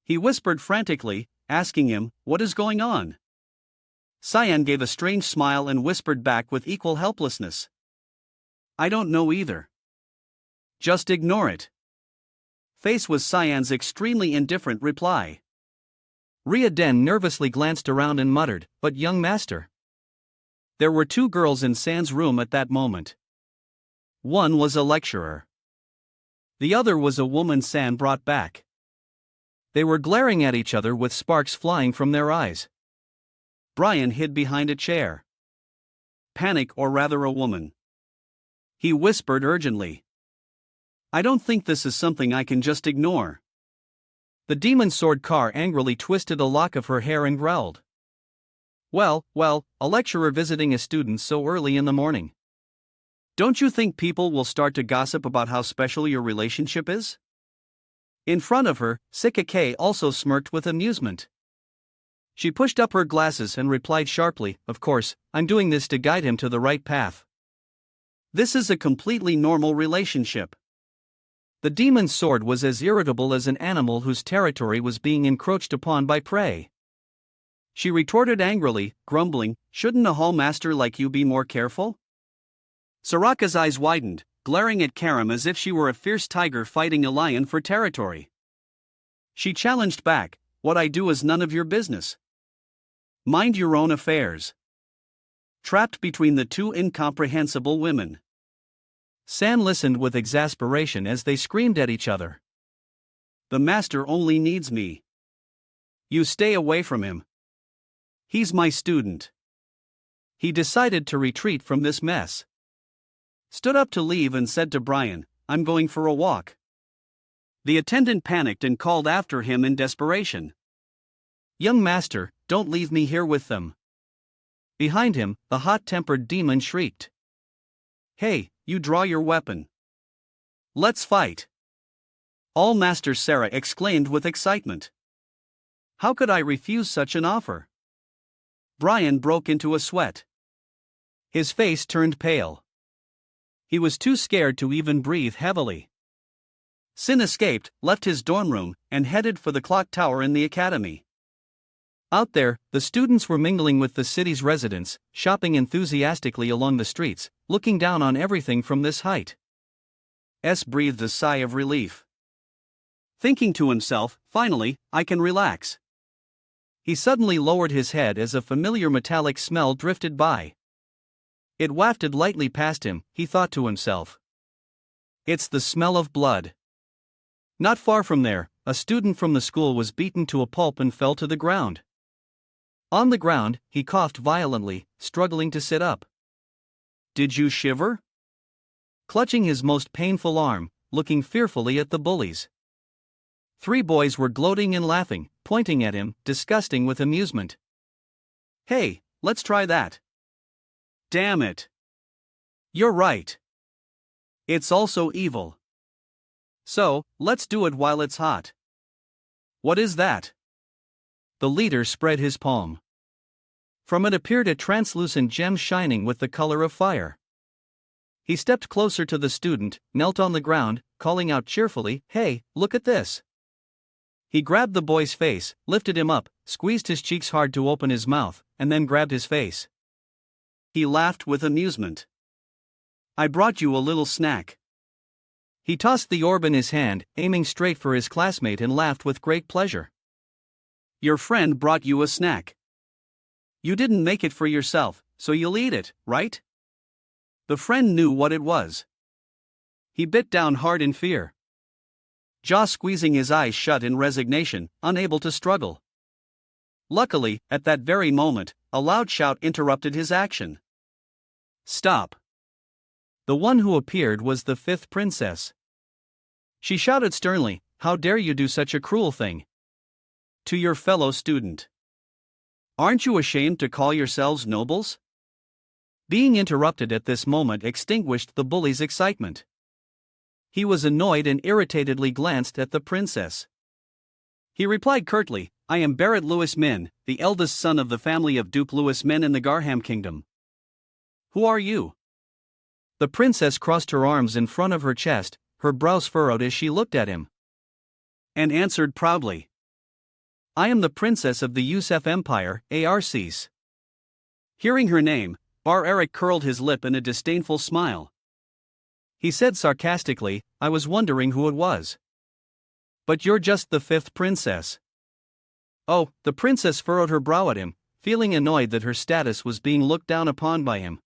He whispered frantically, asking him, What is going on? Cyan gave a strange smile and whispered back with equal helplessness. I don't know either. Just ignore it. Face was Cyan's extremely indifferent reply. Riaden nervously glanced around and muttered, But young master. There were two girls in San's room at that moment. One was a lecturer. The other was a woman San brought back. They were glaring at each other with sparks flying from their eyes. Brian hid behind a chair. Panic, or rather a woman. He whispered urgently. I don't think this is something I can just ignore. The demon sword car angrily twisted a lock of her hair and growled. Well, a lecturer visiting a student so early in the morning. Don't you think people will start to gossip about how special your relationship is? In front of her, Sika K also smirked with amusement. She pushed up her glasses and replied sharply, Of course, I'm doing this to guide him to the right path. This is a completely normal relationship. The demon's sword was as irritable as an animal whose territory was being encroached upon by prey. She retorted angrily, grumbling, Shouldn't a hall master like you be more careful? Soraka's eyes widened, glaring at Karam as if she were a fierce tiger fighting a lion for territory. She challenged back, What I do is none of your business. Mind your own affairs. Trapped between the two incomprehensible women, San listened with exasperation as they screamed at each other. The master only needs me. You stay away from him. He's my student. He decided to retreat from this mess. Stood up to leave and said to Brian, I'm going for a walk. The attendant panicked and called after him in desperation. Young master, don't leave me here with them. Behind him, the hot-tempered demon shrieked. Hey, you draw your weapon. Let's fight. All Master Sarah exclaimed with excitement. How could I refuse such an offer? Brian broke into a sweat. His face turned pale. He was too scared to even breathe heavily. Sin escaped, left his dorm room, and headed for the clock tower in the academy. Out there, the students were mingling with the city's residents, shopping enthusiastically along the streets, looking down on everything from this height. S breathed a sigh of relief. Thinking to himself, finally, I can relax. He suddenly lowered his head as a familiar metallic smell drifted by. It wafted lightly past him, he thought to himself. It's the smell of blood. Not far from there, a student from the school was beaten to a pulp and fell to the ground. On the ground, he coughed violently, struggling to sit up. Did you shiver? Clutching his most painful arm, looking fearfully at the bullies. 3 boys were gloating and laughing, pointing at him, disgusting with amusement. Hey, let's try that. Damn it. You're right. It's also evil. So, let's do it while it's hot. What is that? The leader spread his palm. From it appeared a translucent gem shining with the color of fire. He stepped closer to the student, knelt on the ground, calling out cheerfully, Hey, look at this. He grabbed the boy's face, lifted him up, squeezed his cheeks hard to open his mouth, and then grabbed his face. He laughed with amusement. I brought you a little snack. He tossed the orb in his hand, aiming straight for his classmate, and laughed with great pleasure. Your friend brought you a snack. You didn't make it for yourself, so you'll eat it, right? The friend knew what it was. He bit down hard in fear, jaw squeezing, his eyes shut in resignation, unable to struggle. Luckily, at that very moment, a loud shout interrupted his action. Stop! The one who appeared was the fifth princess. She shouted sternly, "How dare you do such a cruel thing to your fellow student? Aren't you ashamed to call yourselves nobles?" Being interrupted at this moment extinguished the bully's excitement. He was annoyed and irritatedly glanced at the princess. He replied curtly, "I am Barrett Lewis Min, the eldest son of the family of Duke Lewis Min in the Garham Kingdom. Who are you?" The princess crossed her arms in front of her chest, her brows furrowed as she looked at him, and answered proudly, "I am the princess of the Yusef Empire, Arces." Hearing her name, Bar Eric curled his lip in a disdainful smile. He said sarcastically, "I was wondering who it was. But you're just the fifth princess." "Oh," the princess furrowed her brow at him, feeling annoyed that her status was being looked down upon by him.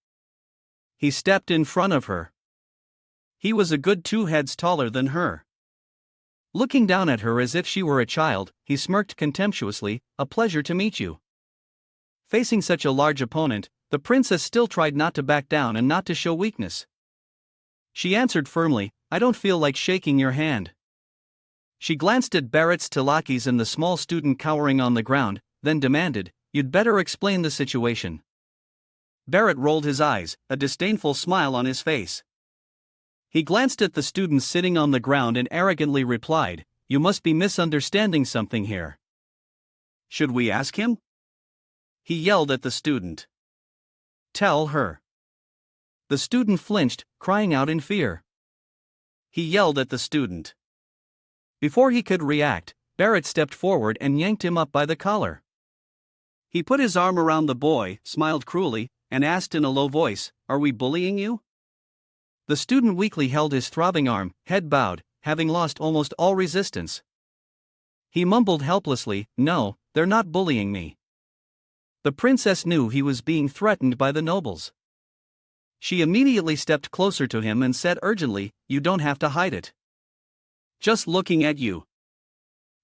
He stepped in front of her. He was a good 2 heads taller than her. Looking down at her as if she were a child, he smirked contemptuously, "A pleasure to meet you." Facing such a large opponent, the princess still tried not to back down and not to show weakness. She answered firmly, "I don't feel like shaking your hand." She glanced at Barrett's tilakis and the small student cowering on the ground, then demanded, "You'd better explain the situation." Barrett rolled his eyes, a disdainful smile on his face. He glanced at the student sitting on the ground and arrogantly replied, "You must be misunderstanding something here." "Should we ask him?" he yelled at the student. "Tell her." The student flinched, crying out in fear. He yelled at the student. Before he could react, Barrett stepped forward and yanked him up by the collar. He put his arm around the boy, smiled cruelly, and asked in a low voice, "Are we bullying you?" The student weakly held his throbbing arm, head bowed, having lost almost all resistance. He mumbled helplessly, "No, they're not bullying me." The princess knew he was being threatened by the nobles. She immediately stepped closer to him and said urgently, "You don't have to hide it. Just looking at you."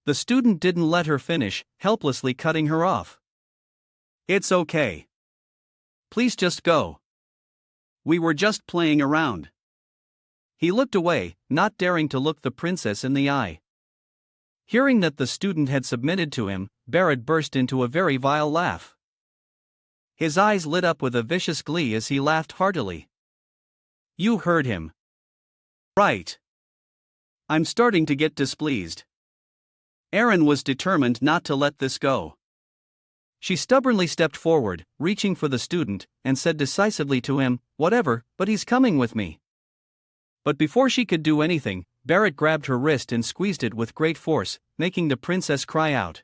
The student didn't let her finish, helplessly cutting her off. "It's okay. Please just go. We were just playing around." He looked away, not daring to look the princess in the eye. Hearing that the student had submitted to him, Barrett burst into a very vile laugh. His eyes lit up with a vicious glee as he laughed heartily. "You heard him. Right. I'm starting to get displeased." Erin was determined not to let this go. She stubbornly stepped forward, reaching for the student, and said decisively to him, "Whatever, but he's coming with me." But before she could do anything, Barrett grabbed her wrist and squeezed it with great force, making the princess cry out.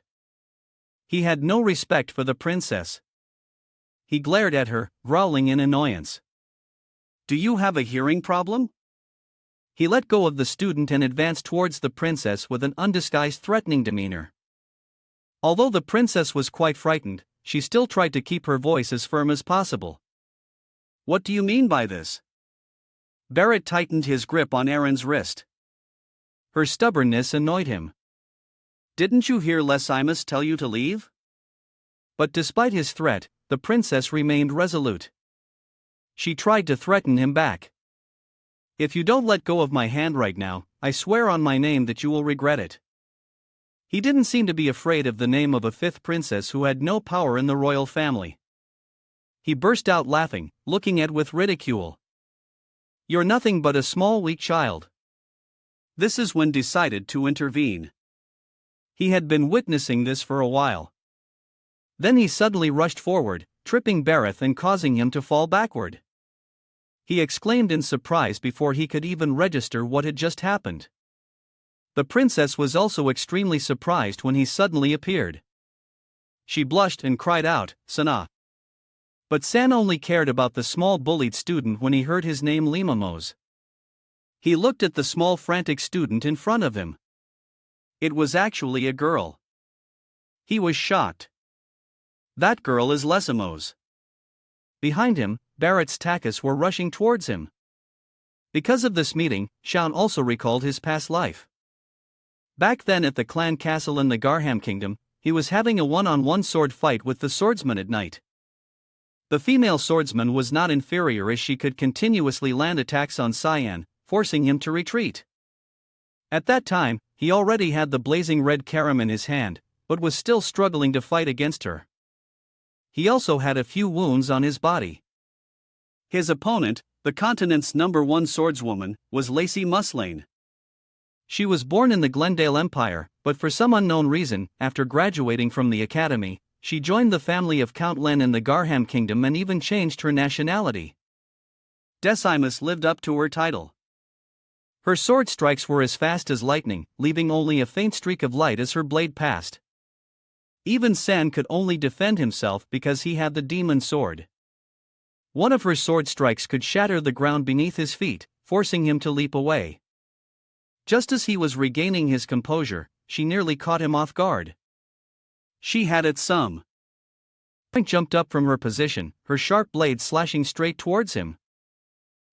He had no respect for the princess. He glared at her, growling in annoyance. "Do you have a hearing problem?" He let go of the student and advanced towards the princess with an undisguised threatening demeanor. Although the princess was quite frightened, she still tried to keep her voice as firm as possible. "What do you mean by this?" Barrett tightened his grip on Erin's wrist. Her stubbornness annoyed him. "Didn't you hear Lesimus tell you to leave?" But despite his threat, the princess remained resolute. She tried to threaten him back. "If you don't let go of my hand right now, I swear on my name that you will regret it." He didn't seem to be afraid of the name of a fifth princess who had no power in the royal family. He burst out laughing, looking at her with ridicule. "You're nothing but a small weak child." This is when decided to intervene. He had been witnessing this for a while. Then he suddenly rushed forward, tripping Barrett and causing him to fall backward. He exclaimed in surprise before he could even register what had just happened. The princess was also extremely surprised when he suddenly appeared. She blushed and cried out, "Sana." But San only cared about the small bullied student when he heard his name Limamos. He looked at the small frantic student in front of him. It was actually a girl. He was shocked. That girl is Lesimo's. Behind him, Barrett's Takis were rushing towards him. Because of this meeting, Shaun also recalled his past life. Back then at the clan castle in the Garham kingdom, he was having a one-on-one sword fight with the swordsman at night. The female swordsman was not inferior as she could continuously land attacks on Cyan, forcing him to retreat. At that time, he already had the blazing red karam in his hand, but was still struggling to fight against her. He also had a few wounds on his body. His opponent, the continent's #1 swordswoman, was Lacey Muslane. She was born in the Glendale Empire, but for some unknown reason, after graduating from the academy, she joined the family of Count Len in the Garham kingdom and even changed her nationality. Decimus lived up to her title. Her sword strikes were as fast as lightning, leaving only a faint streak of light as her blade passed. Even San could only defend himself because he had the demon sword. One of her sword strikes could shatter the ground beneath his feet, forcing him to leap away. Just as he was regaining his composure, she nearly caught him off guard. She had it some. Frank jumped up from her position, her sharp blade slashing straight towards him.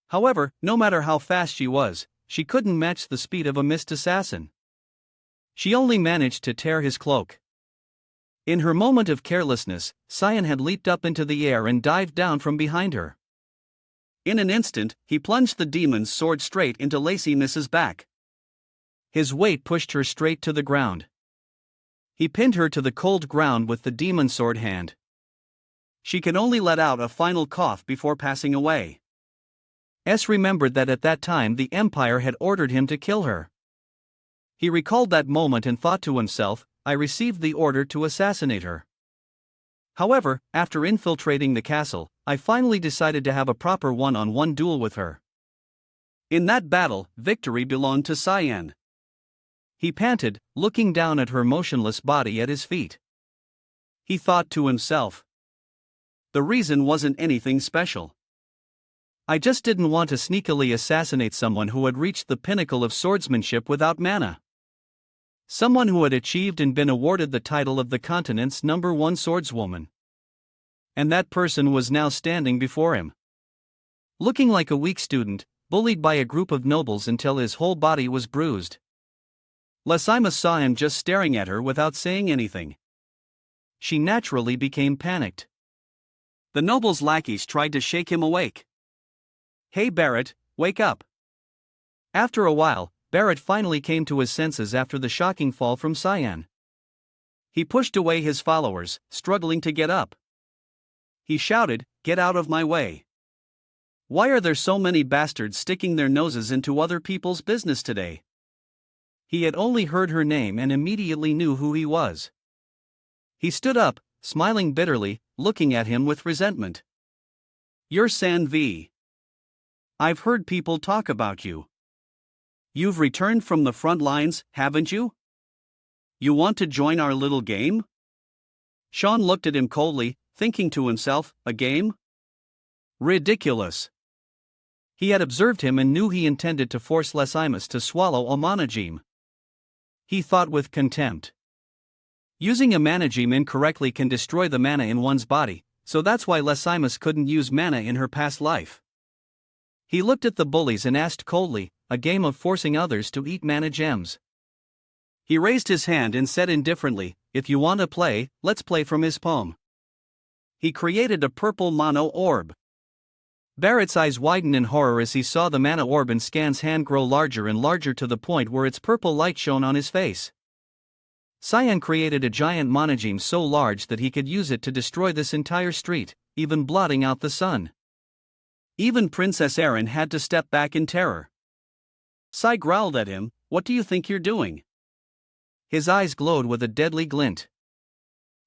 However, no matter how fast she was, she couldn't match the speed of a missed assassin. She only managed to tear his cloak. In her moment of carelessness, Cyan had leaped up into the air and dived down from behind her. In an instant, he plunged the demon's sword straight into Lacey Miss's back. His weight pushed her straight to the ground. He pinned her to the cold ground with the demon sword hand. She could only let out a final cough before passing away. S remembered that at that time the Empire had ordered him to kill her. He recalled that moment and thought to himself, I received the order to assassinate her. However, after infiltrating the castle, I finally decided to have a proper one-on-one duel with her. In that battle, victory belonged to Cyan. He panted, looking down at her motionless body at his feet. He thought to himself. The reason wasn't anything special. I just didn't want to sneakily assassinate someone who had reached the pinnacle of swordsmanship without mana. Someone who had achieved and been awarded the title of the continent's #1 swordswoman. And that person was now standing before him. Looking like a weak student, bullied by a group of nobles until his whole body was bruised. Lacima saw him just staring at her without saying anything. She naturally became panicked. The noble's lackeys tried to shake him awake. Hey Barrett, wake up. After a while, Barrett finally came to his senses after the shocking fall from Cyan. He pushed away his followers, struggling to get up. He shouted, "Get out of my way. Why are there so many bastards sticking their noses into other people's business today?" He had only heard her name and immediately knew who he was. He stood up, smiling bitterly, looking at him with resentment. "You're San V. I've heard people talk about you. You've returned from the front lines, haven't you? You want to join our little game?" Shaun looked at him coldly, thinking to himself, a game? Ridiculous. He had observed him and knew he intended to force Lesimus to swallow a manageme. He thought with contempt. Using a manageme incorrectly can destroy the mana in one's body, so that's why Lesimus couldn't use mana in her past life. He looked at the bullies and asked coldly, a game of forcing others to eat mana gems. He raised his hand and said indifferently, "If you want to play, let's play," from his palm. He created a purple mono orb. Barrett's eyes widened in horror as he saw the mana orb in Scan's hand grow larger and larger to the point where its purple light shone on his face. Cyan created a giant manageme so large that he could use it to destroy this entire street, even blotting out the sun. Even Princess Erin had to step back in terror. Sai growled at him, "What do you think you're doing?" His eyes glowed with a deadly glint.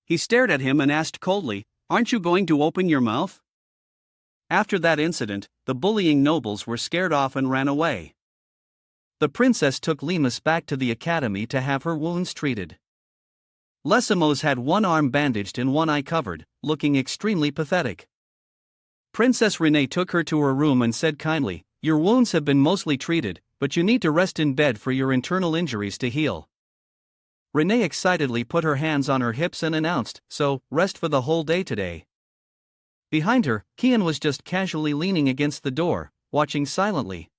He stared at him and asked coldly, "Aren't you going to open your mouth?" After that incident, the bullying nobles were scared off and ran away. The princess took Lemus back to the academy to have her wounds treated. Lesimos had one arm bandaged and one eye covered, looking extremely pathetic. Princess Renee took her to her room and said kindly, "Your wounds have been mostly treated, but you need to rest in bed for your internal injuries to heal. Renee excitedly put her hands on her hips and announced, so, rest for the whole day today. Behind her, Kian was just casually leaning against the door, watching silently.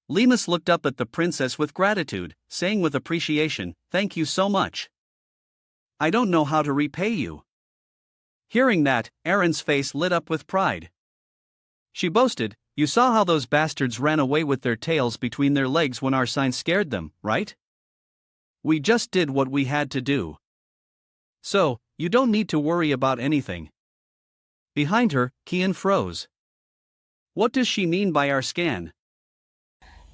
Lemus looked up at the princess with gratitude, saying with appreciation, "Thank you so much. I don't know how to repay you." Hearing that, Aaron's face lit up with pride. She boasted, "You saw how those bastards ran away with their tails between their legs when our sign scared them, right? We just did what we had to do. So, you don't need to worry about anything." Behind her, Kian froze. What does she mean by our scan?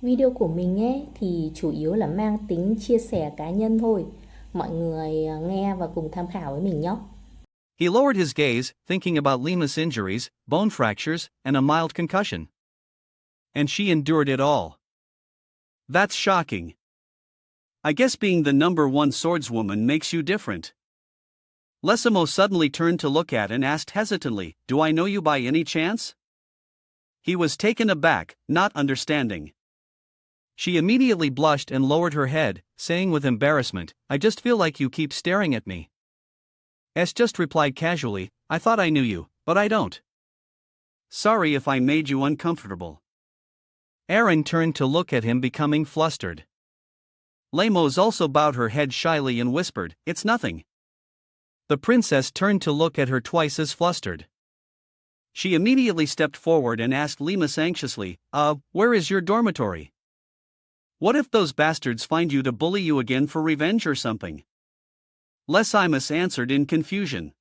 Video của mình ấy thì chủ yếu là mang tính chia sẻ cá nhân thôi. Mọi người nghe và cùng tham khảo với mình nhé. He lowered his gaze, thinking about Lima's injuries, bone fractures, and a mild concussion. And she endured it all. That's shocking. I guess being the number one swordswoman makes you different. Lessimo suddenly turned to look at and asked hesitantly, "Do I know you by any chance?" He was taken aback, not understanding. She immediately blushed and lowered her head, saying with embarrassment, "I just feel like you keep staring at me." S just replied casually, "I thought I knew you, but I don't. Sorry if I made you uncomfortable." Aaron turned to look at him, becoming flustered. Lemos also bowed her head shyly and whispered, "It's nothing." The princess turned to look at her twice as flustered. She immediately stepped forward and asked Lemus anxiously, "Where is your dormitory? What if those bastards find you to bully you again for revenge or something?" Lesimus answered in confusion.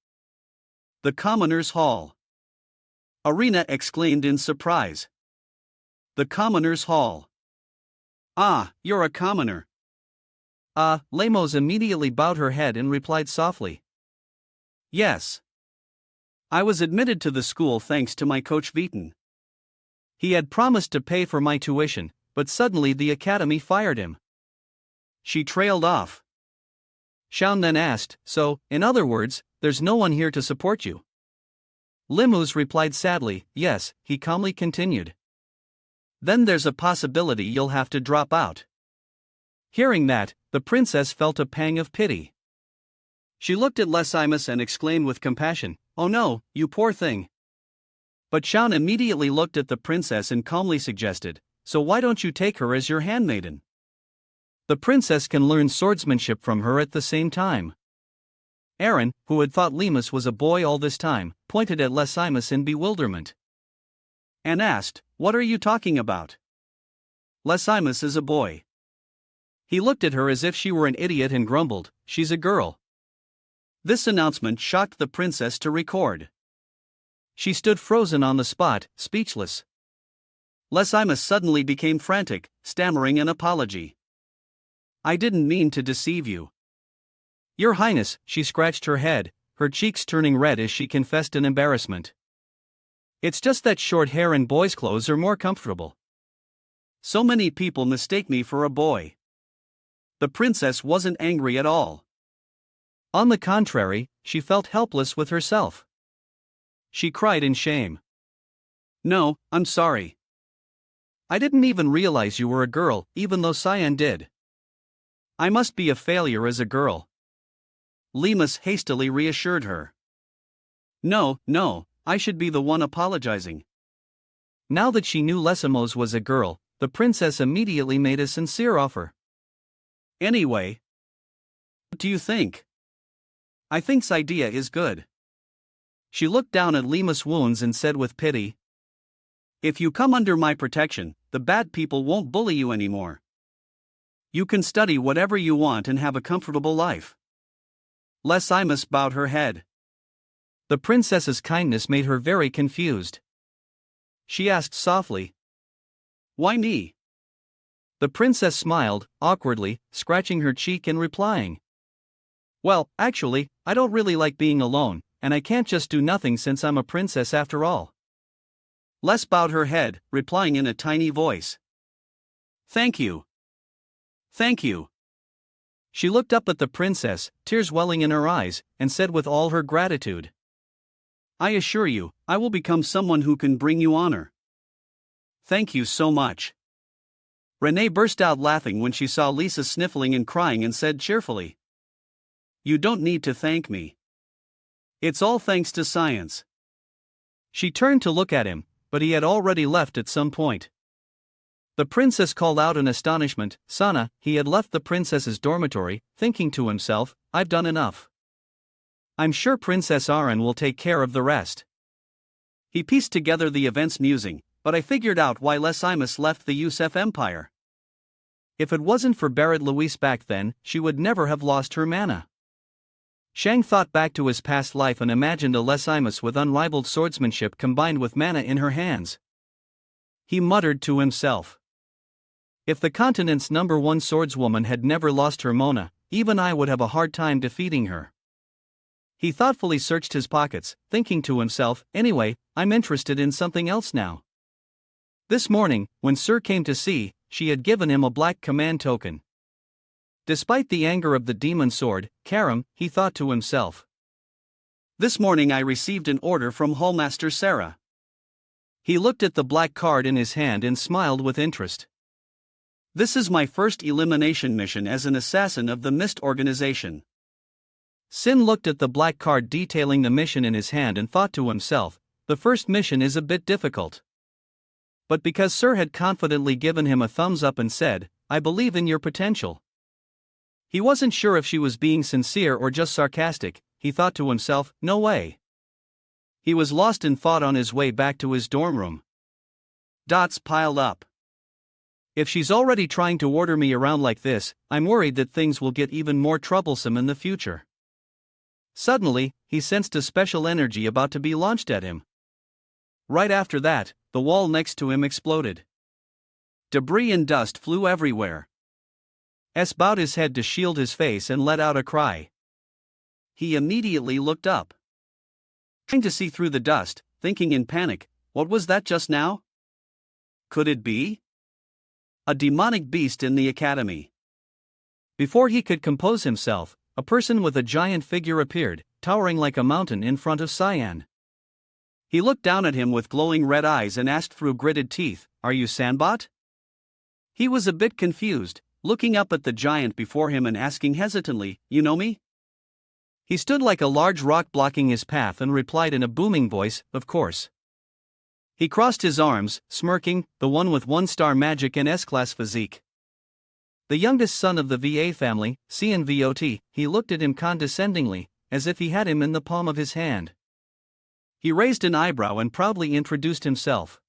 "The Commoners' Hall." Arena exclaimed in surprise. "The Commoners' Hall. Ah, you're a commoner." Lemos immediately bowed her head and replied softly, "Yes. I was admitted to the school thanks to my coach Vitan. He had promised to pay for my tuition, but suddenly the academy fired him." She trailed off. Shaun then asked, "So, in other words, there's no one here to support you?" Limus replied sadly, "Yes," he calmly continued. "Then there's a possibility you'll have to drop out." Hearing that, the princess felt a pang of pity. She looked at Lesimus and exclaimed with compassion, "Oh no, you poor thing." But Shaun immediately looked at the princess and calmly suggested, "So why don't you take her as your handmaiden? The princess can learn swordsmanship from her at the same time." Aaron, who had thought Lemus was a boy all this time, pointed at Lesimus in bewilderment and asked, "What are you talking about? Lesimus is a boy." He looked at her as if she were an idiot and grumbled, "She's a girl." This announcement shocked the princess to record. She stood frozen on the spot, speechless. Lesimus suddenly became frantic, stammering an apology. "I didn't mean to deceive you. Your Highness," she scratched her head, her cheeks turning red as she confessed in embarrassment. "It's just that short hair and boys' clothes are more comfortable. So many people mistake me for a boy." The princess wasn't angry at all. On the contrary, she felt helpless with herself. She cried in shame. "No, I'm sorry. I didn't even realize you were a girl, even though Cyan did. I must be a failure as a girl." Lemus hastily reassured her. No, I should be the one apologizing." Now that she knew Lesamos was a girl, the princess immediately made a sincere offer. "Anyway, what do you think? I think's idea is good." She looked down at Lemus' wounds and said with pity, "If you come under my protection, the bad people won't bully you anymore. You can study whatever you want and have a comfortable life." Lesimus bowed her head. The princess's kindness made her very confused. She asked softly, "Why me?" The princess smiled, awkwardly, scratching her cheek and replying, "Well, actually, I don't really like being alone, and I can't just do nothing since I'm a princess after all." Les bowed her head, replying in a tiny voice, "Thank you. Thank you." She looked up at the princess, tears welling in her eyes, and said with all her gratitude, "I assure you, I will become someone who can bring you honor. Thank you so much." Renee burst out laughing when she saw Lisa sniffling and crying and said cheerfully, "You don't need to thank me. It's all thanks to science." She turned to look at him, but he had already left at some point. The princess called out in astonishment, "Sana." He had left the princess's dormitory, thinking to himself, "I've done enough. I'm sure Princess Aran will take care of the rest." He pieced together the events musing, "But I figured out why Les Imus left the Yusef Empire. If it wasn't for Barrett Louise back then, she would never have lost her mana." Shang thought back to his past life and imagined a Les Imus with unrivaled swordsmanship combined with mana in her hands. He muttered to himself, "If the continent's #1 swordswoman had never lost her Mona, even I would have a hard time defeating her." He thoughtfully searched his pockets, thinking to himself, "Anyway, I'm interested in something else now." This morning, when Sir came to see, she had given him a black command token. Despite the anger of the demon sword, Karam, he thought to himself, "This morning I received an order from Hallmaster Sarah." He looked at the black card in his hand and smiled with interest. "This is my first elimination mission as an assassin of the Mist organization." Sin looked at the black card detailing the mission in his hand and thought to himself, "The first mission is a bit difficult." But because Sir had confidently given him a thumbs up and said, "I believe in your potential," he wasn't sure if she was being sincere or just sarcastic. He thought to himself, "No way." He was lost in thought on his way back to his dorm room. Dots piled up. If she's already trying to order me around like this, I'm worried that things will get even more troublesome in the future. Suddenly, he sensed a special energy about to be launched at him. Right after that, the wall next to him exploded. Debris and dust flew everywhere. S bowed his head to shield his face and let out a cry. He immediately looked up, trying to see through the dust, thinking in panic, what was that just now? Could it be a demonic beast in the academy? Before he could compose himself, a person with a giant figure appeared, towering like a mountain in front of Cyan. He looked down at him with glowing red eyes and asked through gritted teeth, "Are you Sandbot?" He was a bit confused, looking up at the giant before him and asking hesitantly, "You know me?" He stood like a large rock blocking his path and replied in a booming voice, "Of course." He crossed his arms, smirking, the one with 1-star magic and S-class physique. The youngest son of the VA family, CNVOT, he looked at him condescendingly, as if he had him in the palm of his hand. He raised an eyebrow and proudly introduced himself.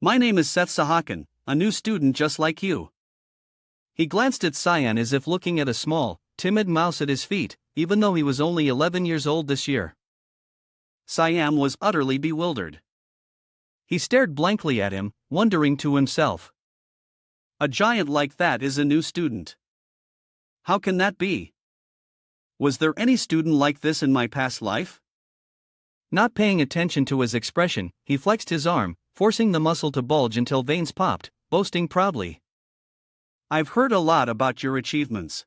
"My name is Seth Sahakan, a new student just like you." He glanced at Cyan as if looking at a small, timid mouse at his feet, even though he was only 11 years old this year. Cyan was utterly bewildered. He stared blankly at him, wondering to himself, "A giant like that is a new student. How can that be? Was there any student like this in my past life?" Not paying attention to his expression, he flexed his arm, forcing the muscle to bulge until veins popped, boasting proudly, "I've heard a lot about your achievements.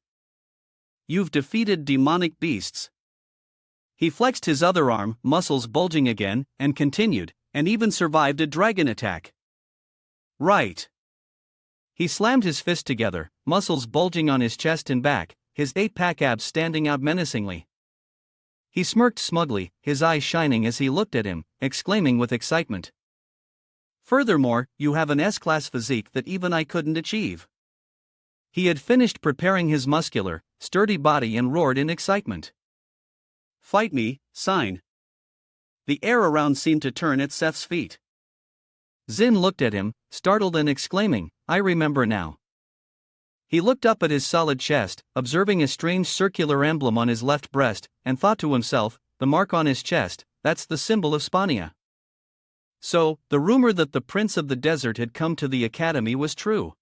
You've defeated demonic beasts." He flexed his other arm, muscles bulging again, and continued, "And even survived a dragon attack." "Right." He slammed his fist together, muscles bulging on his chest and back, his 8-pack abs standing out menacingly. He smirked smugly, his eyes shining as he looked at him, exclaiming with excitement, "Furthermore, you have an S-class physique that even I couldn't achieve." He had finished preparing his muscular, sturdy body and roared in excitement, "Fight me, sign." The air around seemed to turn at Seth's feet. Zin looked at him, startled and exclaiming, "I remember now." He looked up at his solid chest, observing a strange circular emblem on his left breast, and thought to himself, the mark on his chest, that's the symbol of Spania. So, the rumor that the Prince of the Desert had come to the academy was true.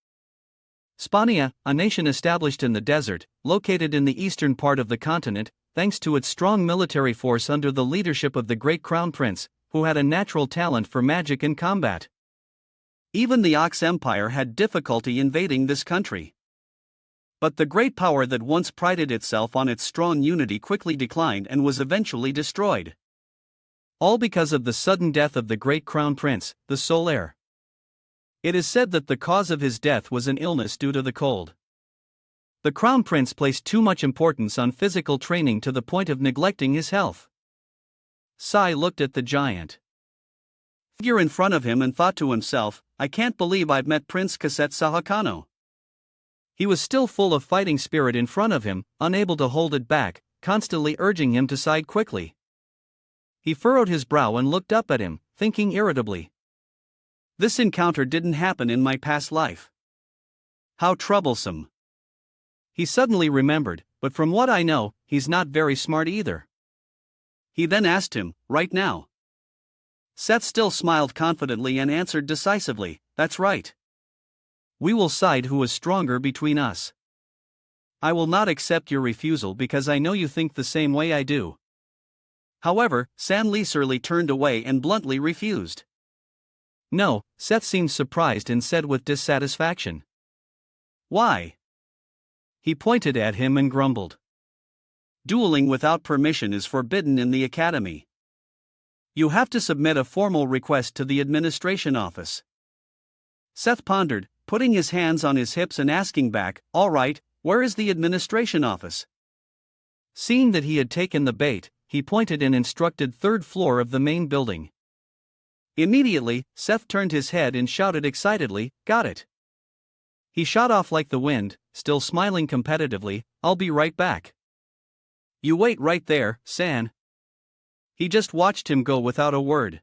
Spania, a nation established in the desert, located in the eastern part of the continent, thanks to its strong military force under the leadership of the great crown prince, who had a natural talent for magic and combat. Even the Ox Empire had difficulty invading this country. But the great power that once prided itself on its strong unity quickly declined and was eventually destroyed. All because of the sudden death of the great crown prince, the sole heir. It is said that the cause of his death was an illness due to the cold. The crown prince placed too much importance on physical training to the point of neglecting his health. Sai looked at the giant figure in front of him and thought to himself, I can't believe I've met Prince Kasset Sahakano. He was still full of fighting spirit in front of him, unable to hold it back, constantly urging him to side quickly. He furrowed his brow and looked up at him, thinking irritably. This encounter didn't happen in my past life. How troublesome. He suddenly remembered, but from what I know, he's not very smart either. He then asked him, right now. Seth still smiled confidently and answered decisively, that's right. We will side who is stronger between us. I will not accept your refusal because I know you think the same way I do. However, San Lee surly turned away and bluntly refused. No, Seth seemed surprised and said with dissatisfaction. Why? He pointed at him and grumbled. Dueling without permission is forbidden in the academy. You have to submit a formal request to the administration office. Seth pondered, putting his hands on his hips and asking back, all right, where is the administration office? Seeing that he had taken the bait, he pointed and instructed third floor of the main building. Immediately, Seth turned his head and shouted excitedly, got it. He shot off like the wind, still smiling competitively, I'll be right back. You wait right there, San. He just watched him go without a word.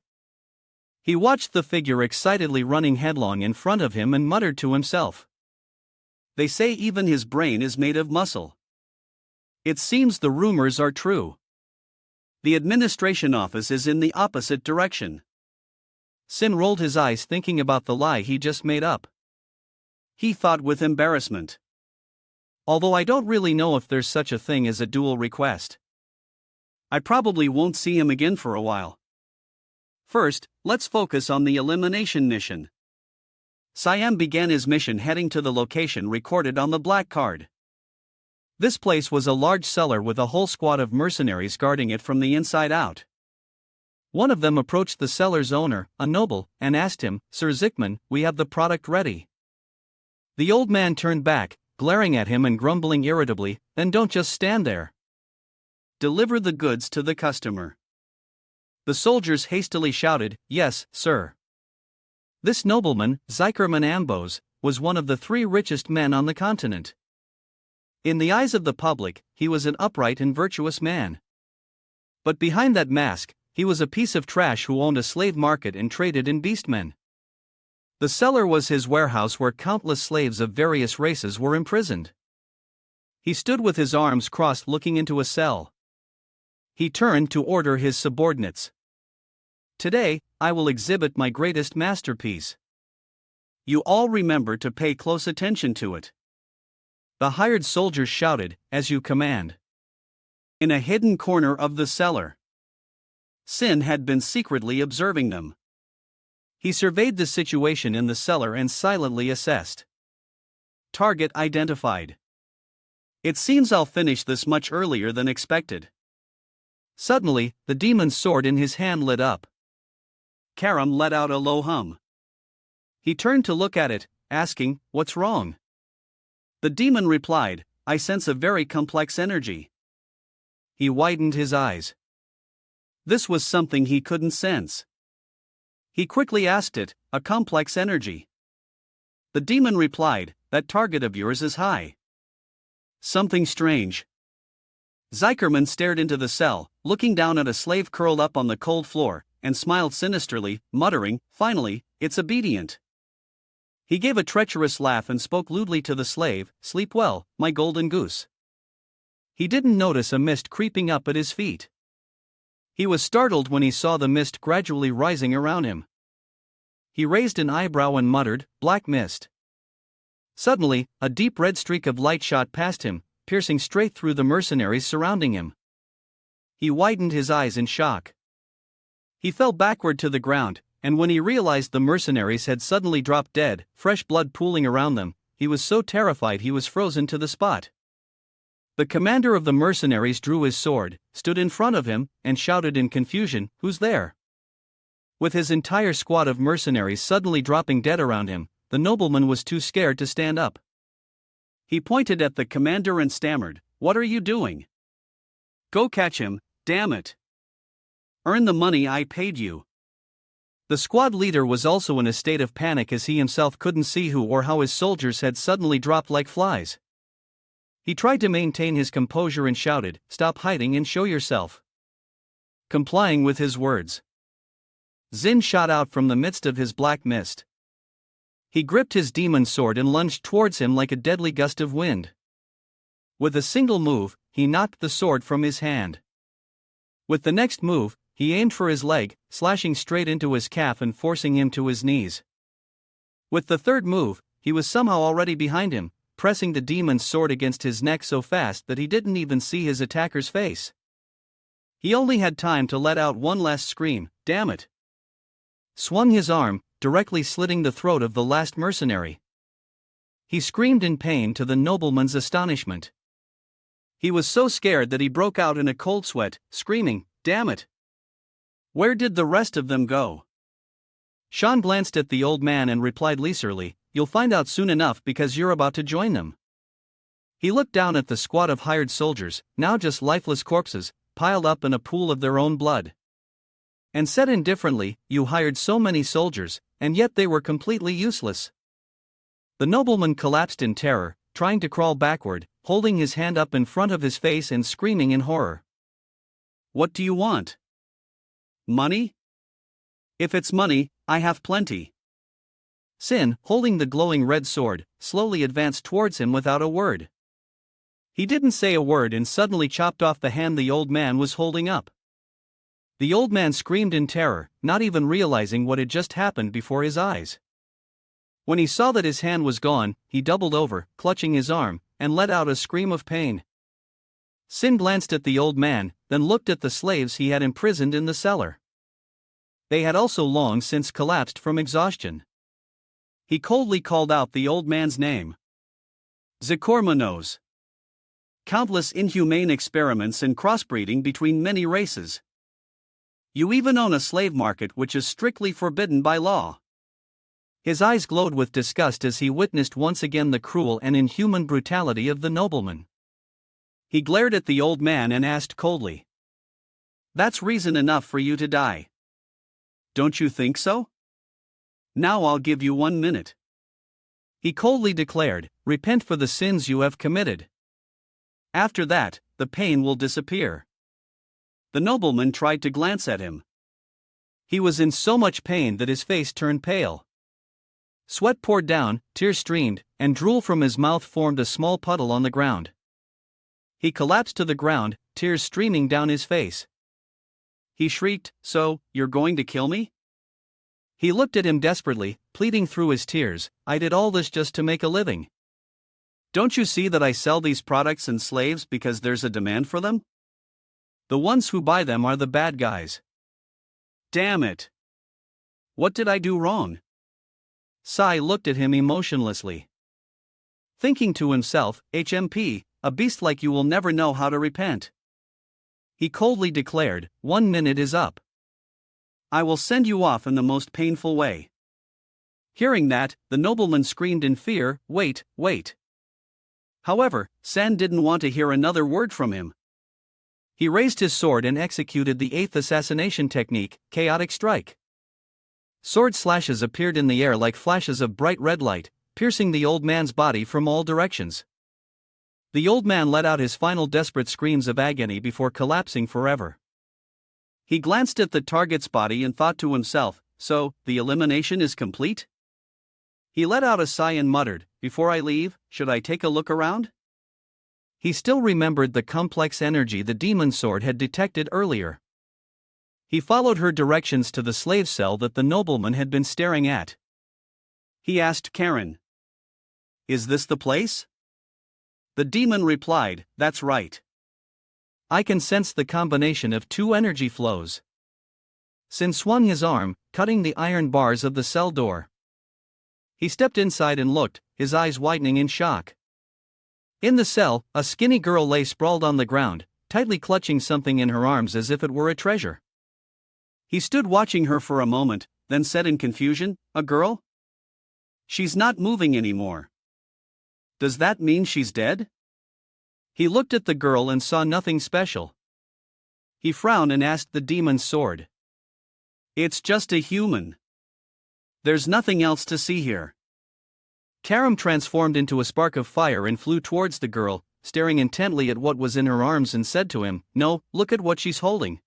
He watched the figure excitedly running headlong in front of him and muttered to himself. They say even his brain is made of muscle. It seems the rumors are true. The administration office is in the opposite direction. Sin rolled his eyes thinking about the lie he just made up. He thought with embarrassment. Although I don't really know if there's such a thing as a duel request. I probably won't see him again for a while. First, let's focus on the elimination mission. Siam began his mission heading to the location recorded on the black card. This place was a large cellar with a whole squad of mercenaries guarding it from the inside out. One of them approached the cellar's owner, a noble, and asked him, Sir Zickman, we have the product ready. The old man turned back, glaring at him and grumbling irritably, then don't just stand there. Deliver the goods to the customer. The soldiers hastily shouted, yes, sir. This nobleman, Zikerman Ambos, was one of the 3 richest men on the continent. In the eyes of the public, he was an upright and virtuous man. But behind that mask, he was a piece of trash who owned a slave market and traded in beastmen. The cellar was his warehouse where countless slaves of various races were imprisoned. He stood with his arms crossed looking into a cell. He turned to order his subordinates. Today, I will exhibit my greatest masterpiece. You all remember to pay close attention to it. The hired soldiers shouted, as you command. In a hidden corner of the cellar, Sin had been secretly observing them. He surveyed the situation in the cellar and silently assessed. Target identified. It seems I'll finish this much earlier than expected. Suddenly, the demon's sword in his hand lit up. Karam let out a low hum. He turned to look at it, asking, what's wrong? The demon replied, I sense a very complex energy. He widened his eyes. This was something he couldn't sense. He quickly asked it, a complex energy. The demon replied, that target of yours is high. Something strange. Zikerman stared into the cell, looking down at a slave curled up on the cold floor, and smiled sinisterly, muttering, finally, it's obedient. He gave a treacherous laugh and spoke lewdly to the slave, sleep well, my golden goose. He didn't notice a mist creeping up at his feet. He was startled when he saw the mist gradually rising around him. He raised an eyebrow and muttered, black mist. Suddenly, a deep red streak of light shot past him, piercing straight through the mercenaries surrounding him. He widened his eyes in shock. He fell backward to the ground, and when he realized the mercenaries had suddenly dropped dead, fresh blood pooling around them, he was so terrified he was frozen to the spot. The commander of the mercenaries drew his sword, stood in front of him, and shouted in confusion, who's there? With his entire squad of mercenaries suddenly dropping dead around him, the nobleman was too scared to stand up. He pointed at the commander and stammered, "What are you doing? Go catch him, damn it! Earn the money I paid you." The squad leader was also in a state of panic as he himself couldn't see who or how his soldiers had suddenly dropped like flies. He tried to maintain his composure and shouted, "Stop hiding and show yourself." Complying with his words, Zin shot out from the midst of his black mist. He gripped his demon sword and lunged towards him like a deadly gust of wind. With a single move, he knocked the sword from his hand. With the next move, he aimed for his leg, slashing straight into his calf and forcing him to his knees. With the third move, he was somehow already behind him, pressing the demon's sword against his neck so fast that he didn't even see his attacker's face. He only had time to let out one last scream, "Damn it!" Swung his arm, directly slitting the throat of the last mercenary. He screamed in pain to the nobleman's astonishment. He was so scared that he broke out in a cold sweat, screaming, "Damn it! Where did the rest of them go?" Sean glanced at the old man and replied leisurely, "You'll find out soon enough because you're about to join them." He looked down at the squad of hired soldiers, now just lifeless corpses, piled up in a pool of their own blood, and said indifferently, "You hired so many soldiers, and yet they were completely useless." The nobleman collapsed in terror, trying to crawl backward, holding his hand up in front of his face and screaming in horror. "What do you want? Money? If it's money, I have plenty." Sin, holding the glowing red sword, slowly advanced towards him without a word. He didn't say a word and suddenly chopped off the hand the old man was holding up. The old man screamed in terror, not even realizing what had just happened before his eyes. When he saw that his hand was gone, he doubled over, clutching his arm, and let out a scream of pain. Sin glanced at the old man, then looked at the slaves he had imprisoned in the cellar. They had also long since collapsed from exhaustion. He coldly called out the old man's name. Zikormanos. Countless inhumane experiments and crossbreeding between many races. You even own a slave market which is strictly forbidden by law. His eyes glowed with disgust as he witnessed once again the cruel and inhuman brutality of the nobleman. He glared at the old man and asked coldly, "That's reason enough for you to die. Don't you think so? Now I'll give you 1 minute." He coldly declared, "Repent for the sins you have committed. After that, the pain will disappear." The nobleman tried to glance at him. He was in so much pain that his face turned pale. Sweat poured down, tears streamed, and drool from his mouth formed a small puddle on the ground. He collapsed to the ground, tears streaming down his face. He shrieked, "So, you're going to kill me?" He looked at him desperately, pleading through his tears, "I did all this just to make a living. Don't you see that I sell these products and slaves because there's a demand for them? The ones who buy them are the bad guys. Damn it! What did I do wrong?" Sai looked at him emotionlessly. Thinking to himself, "HMP, a beast like you will never know how to repent." He coldly declared, "1 minute is up. I will send you off in the most painful way." Hearing that, the nobleman screamed in fear, "Wait, wait." However, San didn't want to hear another word from him. He raised his sword and executed the 8th assassination technique, Chaotic Strike. Sword slashes appeared in the air like flashes of bright red light, piercing the old man's body from all directions. The old man let out his final desperate screams of agony before collapsing forever. He glanced at the target's body and thought to himself, "So, the elimination is complete?" He let out a sigh and muttered, "Before I leave, should I take a look around?" He still remembered the complex energy the demon sword had detected earlier. He followed her directions to the slave cell that the nobleman had been staring at. He asked Karen, "Is this the place?" The demon replied, "That's right. I can sense the combination of 2 energy flows." Sin swung his arm, cutting the iron bars of the cell door. He stepped inside and looked, his eyes widening in shock. In the cell, a skinny girl lay sprawled on the ground, tightly clutching something in her arms as if it were a treasure. He stood watching her for a moment, then said in confusion, "A girl? She's not moving anymore. Does that mean she's dead?" He looked at the girl and saw nothing special. He frowned and asked the demon's sword, "It's just a human. There's nothing else to see here." Karam transformed into a spark of fire and flew towards the girl, staring intently at what was in her arms, and said to him, "No, look at what she's holding."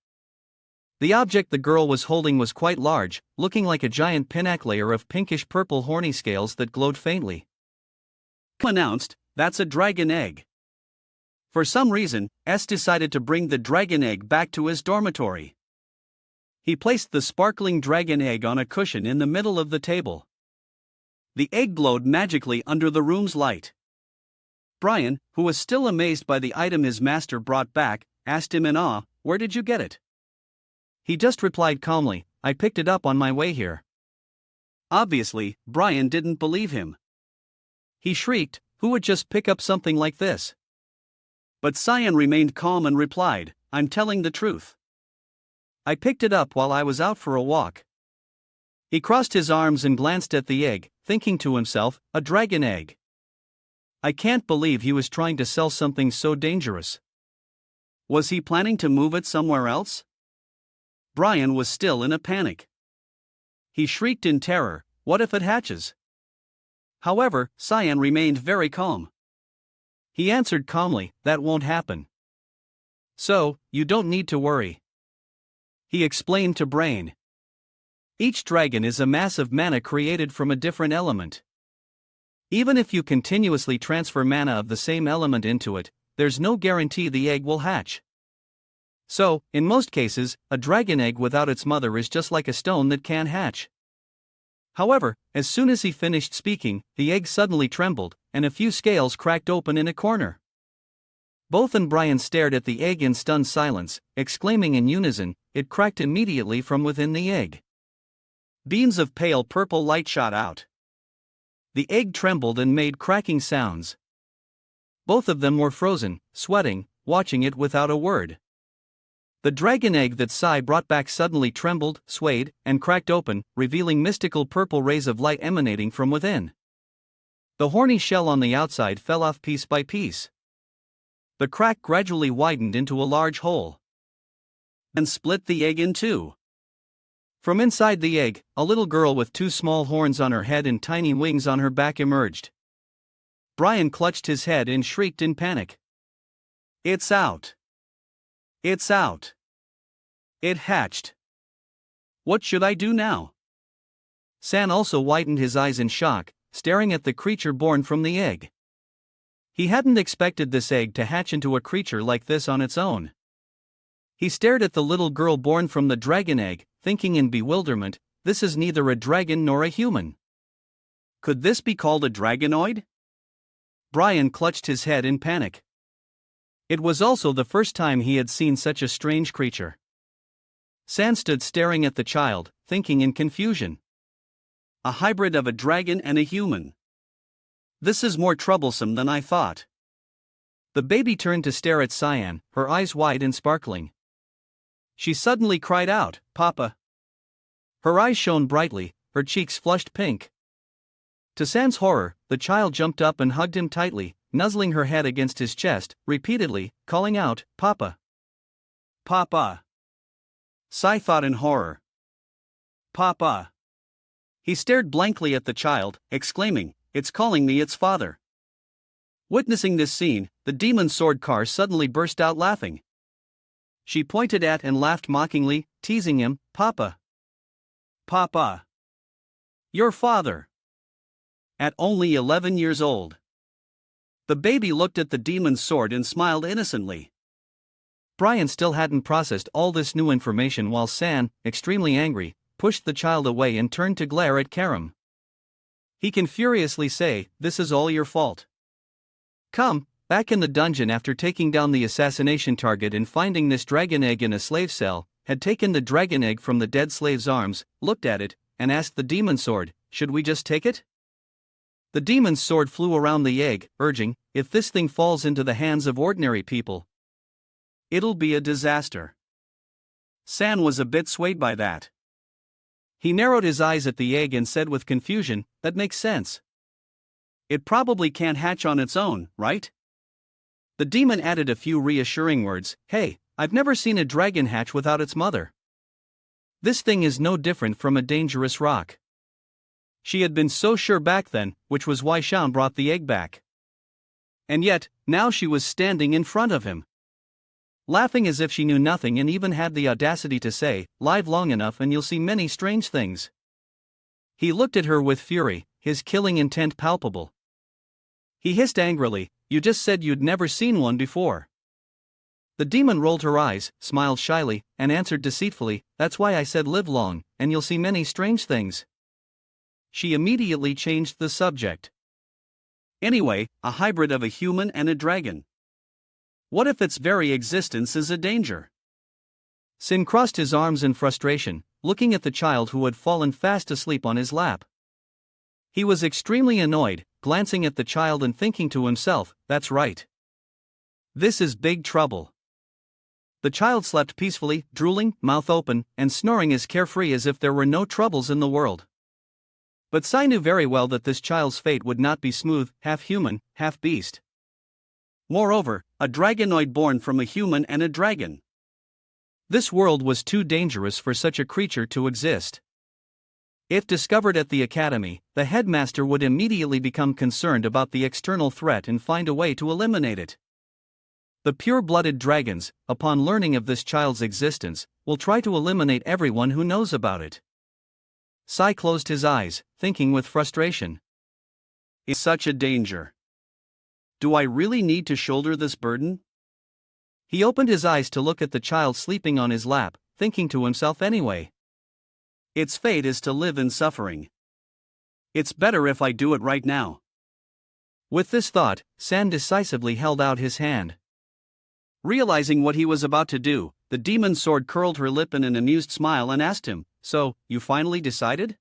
The object the girl was holding was quite large, looking like a giant pinnacle layer of pinkish-purple horny scales that glowed faintly. Announced, "That's a dragon egg." For some reason, S decided to bring the dragon egg back to his dormitory. He placed the sparkling dragon egg on a cushion in the middle of the table. The egg glowed magically under the room's light. Brian, who was still amazed by the item his master brought back, asked him in awe, "Where did you get it?" He just replied calmly, "I picked it up on my way here." Obviously, Brian didn't believe him. He shrieked, "Who would just pick up something like this?" But Cyan remained calm and replied, "I'm telling the truth. I picked it up while I was out for a walk." He crossed his arms and glanced at the egg, thinking to himself, "A dragon egg. I can't believe he was trying to sell something so dangerous. Was he planning to move it somewhere else?" Brian was still in a panic. He shrieked in terror, "What if it hatches?" However, Cyan remained very calm. He answered calmly, "That won't happen. So, you don't need to worry." He explained to Brain. Each dragon is a mass of mana created from a different element. Even if you continuously transfer mana of the same element into it, there's no guarantee the egg will hatch. So, in most cases, a dragon egg without its mother is just like a stone that can't hatch. However, as soon as he finished speaking, the egg suddenly trembled, and a few scales cracked open in a corner. Both and Brian stared at the egg in stunned silence, exclaiming in unison, "It cracked immediately from within the egg." Beams of pale purple light shot out. The egg trembled and made cracking sounds. Both of them were frozen, sweating, watching it without a word. The dragon egg that Sai brought back suddenly trembled, swayed, and cracked open, revealing mystical purple rays of light emanating from within. The horny shell on the outside fell off piece by piece. The crack gradually widened into a large hole and split the egg in two. From inside the egg, a little girl with two small horns on her head and tiny wings on her back emerged. Brian clutched his head and shrieked in panic. "It's out! It's out! It hatched! What should I do now?" San also widened his eyes in shock, staring at the creature born from the egg. He hadn't expected this egg to hatch into a creature like this on its own. He stared at the little girl born from the dragon egg, thinking in bewilderment, "This is neither a dragon nor a human. Could this be called a dragonoid?" Brian clutched his head in panic. It was also the first time he had seen such a strange creature. San stood staring at the child, thinking in confusion. A hybrid of a dragon and a human. This is more troublesome than I thought. The baby turned to stare at Cyan, her eyes wide and sparkling. She suddenly cried out, "Papa!" Her eyes shone brightly, her cheeks flushed pink. To San's horror, the child jumped up and hugged him tightly, nuzzling her head against his chest, repeatedly, calling out, "Papa! Papa!" Sai thought in horror. "Papa!" He stared blankly at the child, exclaiming, "It's calling me its father." Witnessing this scene, the demon sword car suddenly burst out laughing. She pointed at and laughed mockingly, teasing him, "Papa! Papa! Your father!" At only 11 years old. The baby looked at the demon's sword and smiled innocently. Brian still hadn't processed all this new information while San, extremely angry, pushed the child away and turned to glare at Karam. He can furiously say, "This is all your fault." Come, back in the dungeon after taking down the assassination target and finding this dragon egg in a slave cell, had taken the dragon egg from the dead slave's arms, looked at it, and asked the demon sword, "Should we just take it?" The demon's sword flew around the egg, urging, "If this thing falls into the hands of ordinary people, it'll be a disaster. San was a bit swayed by that. He narrowed his eyes at the egg and said with confusion, "That makes sense. It probably can't hatch on its own, right?" The demon added a few reassuring words. "Hey, I've never seen a dragon hatch without its mother. This thing is no different from a dangerous rock." She had been so sure back then, which was why Shaun brought the egg back. And yet, now she was standing in front of him, laughing as if she knew nothing and even had the audacity to say, "Live long enough and you'll see many strange things." He looked at her with fury, his killing intent palpable. He hissed angrily, "You just said you'd never seen one before." The demon rolled her eyes, smiled shyly, and answered deceitfully, "That's why I said live long, and you'll see many strange things." She immediately changed the subject. "Anyway, a hybrid of a human and a dragon. What if its very existence is a danger?" Sin crossed his arms in frustration, looking at the child who had fallen fast asleep on his lap. He was extremely annoyed, glancing at the child and thinking to himself, "That's right. This is big trouble." The child slept peacefully, drooling, mouth open, and snoring as carefree as if there were no troubles in the world. But Sai knew very well that this child's fate would not be smooth, half human, half beast. Moreover, a dragonoid born from a human and a dragon. This world was too dangerous for such a creature to exist. If discovered at the academy, the headmaster would immediately become concerned about the external threat and find a way to eliminate it. The pure-blooded dragons, upon learning of this child's existence, will try to eliminate everyone who knows about it. Sai closed his eyes, thinking with frustration. Is such a danger? Do I really need to shoulder this burden? He opened his eyes to look at the child sleeping on his lap, thinking to himself anyway. Its fate is to live in suffering. It's better if I do it right now. With this thought, San decisively held out his hand. Realizing what he was about to do, the demon sword curled her lip in an amused smile and asked him, "So, you finally decided?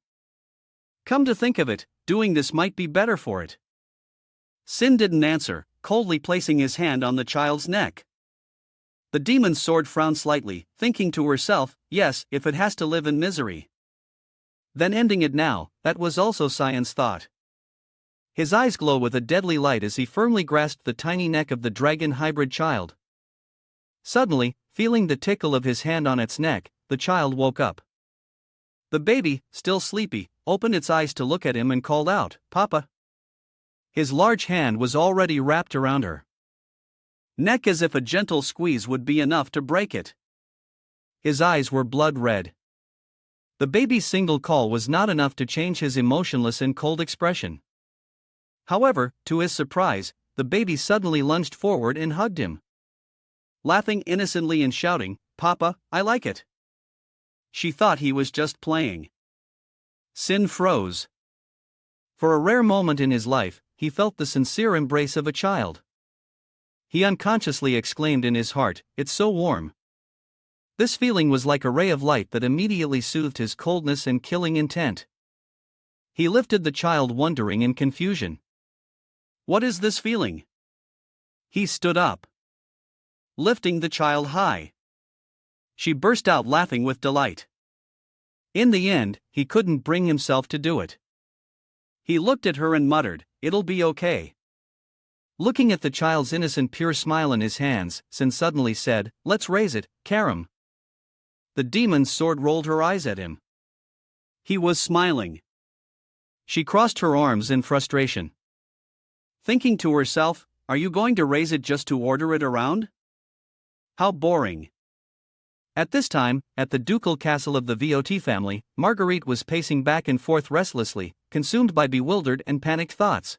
Come to think of it, doing this might be better for it." Sin didn't answer, coldly placing his hand on the child's neck. The demon's sword frowned slightly, thinking to herself, "Yes, if it has to live in misery. Then ending it now," that was also Saiyan's thought. His eyes glow with a deadly light as he firmly grasped the tiny neck of the dragon hybrid child. Suddenly, feeling the tickle of his hand on its neck, the child woke up. The baby, still sleepy, opened its eyes to look at him and called out, "Papa." His large hand was already wrapped around her neck as if a gentle squeeze would be enough to break it. His eyes were blood red. The baby's single call was not enough to change his emotionless and cold expression. However, to his surprise, the baby suddenly lunged forward and hugged him, laughing innocently and shouting, "Papa, I like it." She thought he was just playing. Sin froze. For a rare moment in his life, he felt the sincere embrace of a child. He unconsciously exclaimed in his heart, "It's so warm." This feeling was like a ray of light that immediately soothed his coldness and killing intent. He lifted the child wondering in confusion. "What is this feeling?" He stood up, lifting the child high. She burst out laughing with delight. In the end, he couldn't bring himself to do it. He looked at her and muttered, "It'll be okay." Looking at the child's innocent pure smile in his hands, Sin suddenly said, "Let's raise it, Karam." The demon's sword rolled her eyes at him. He was smiling. She crossed her arms in frustration, thinking to herself, "Are you going to raise it just to order it around? How boring." At this time, at the ducal castle of the VOT family, Marguerite was pacing back and forth restlessly, consumed by bewildered and panicked thoughts.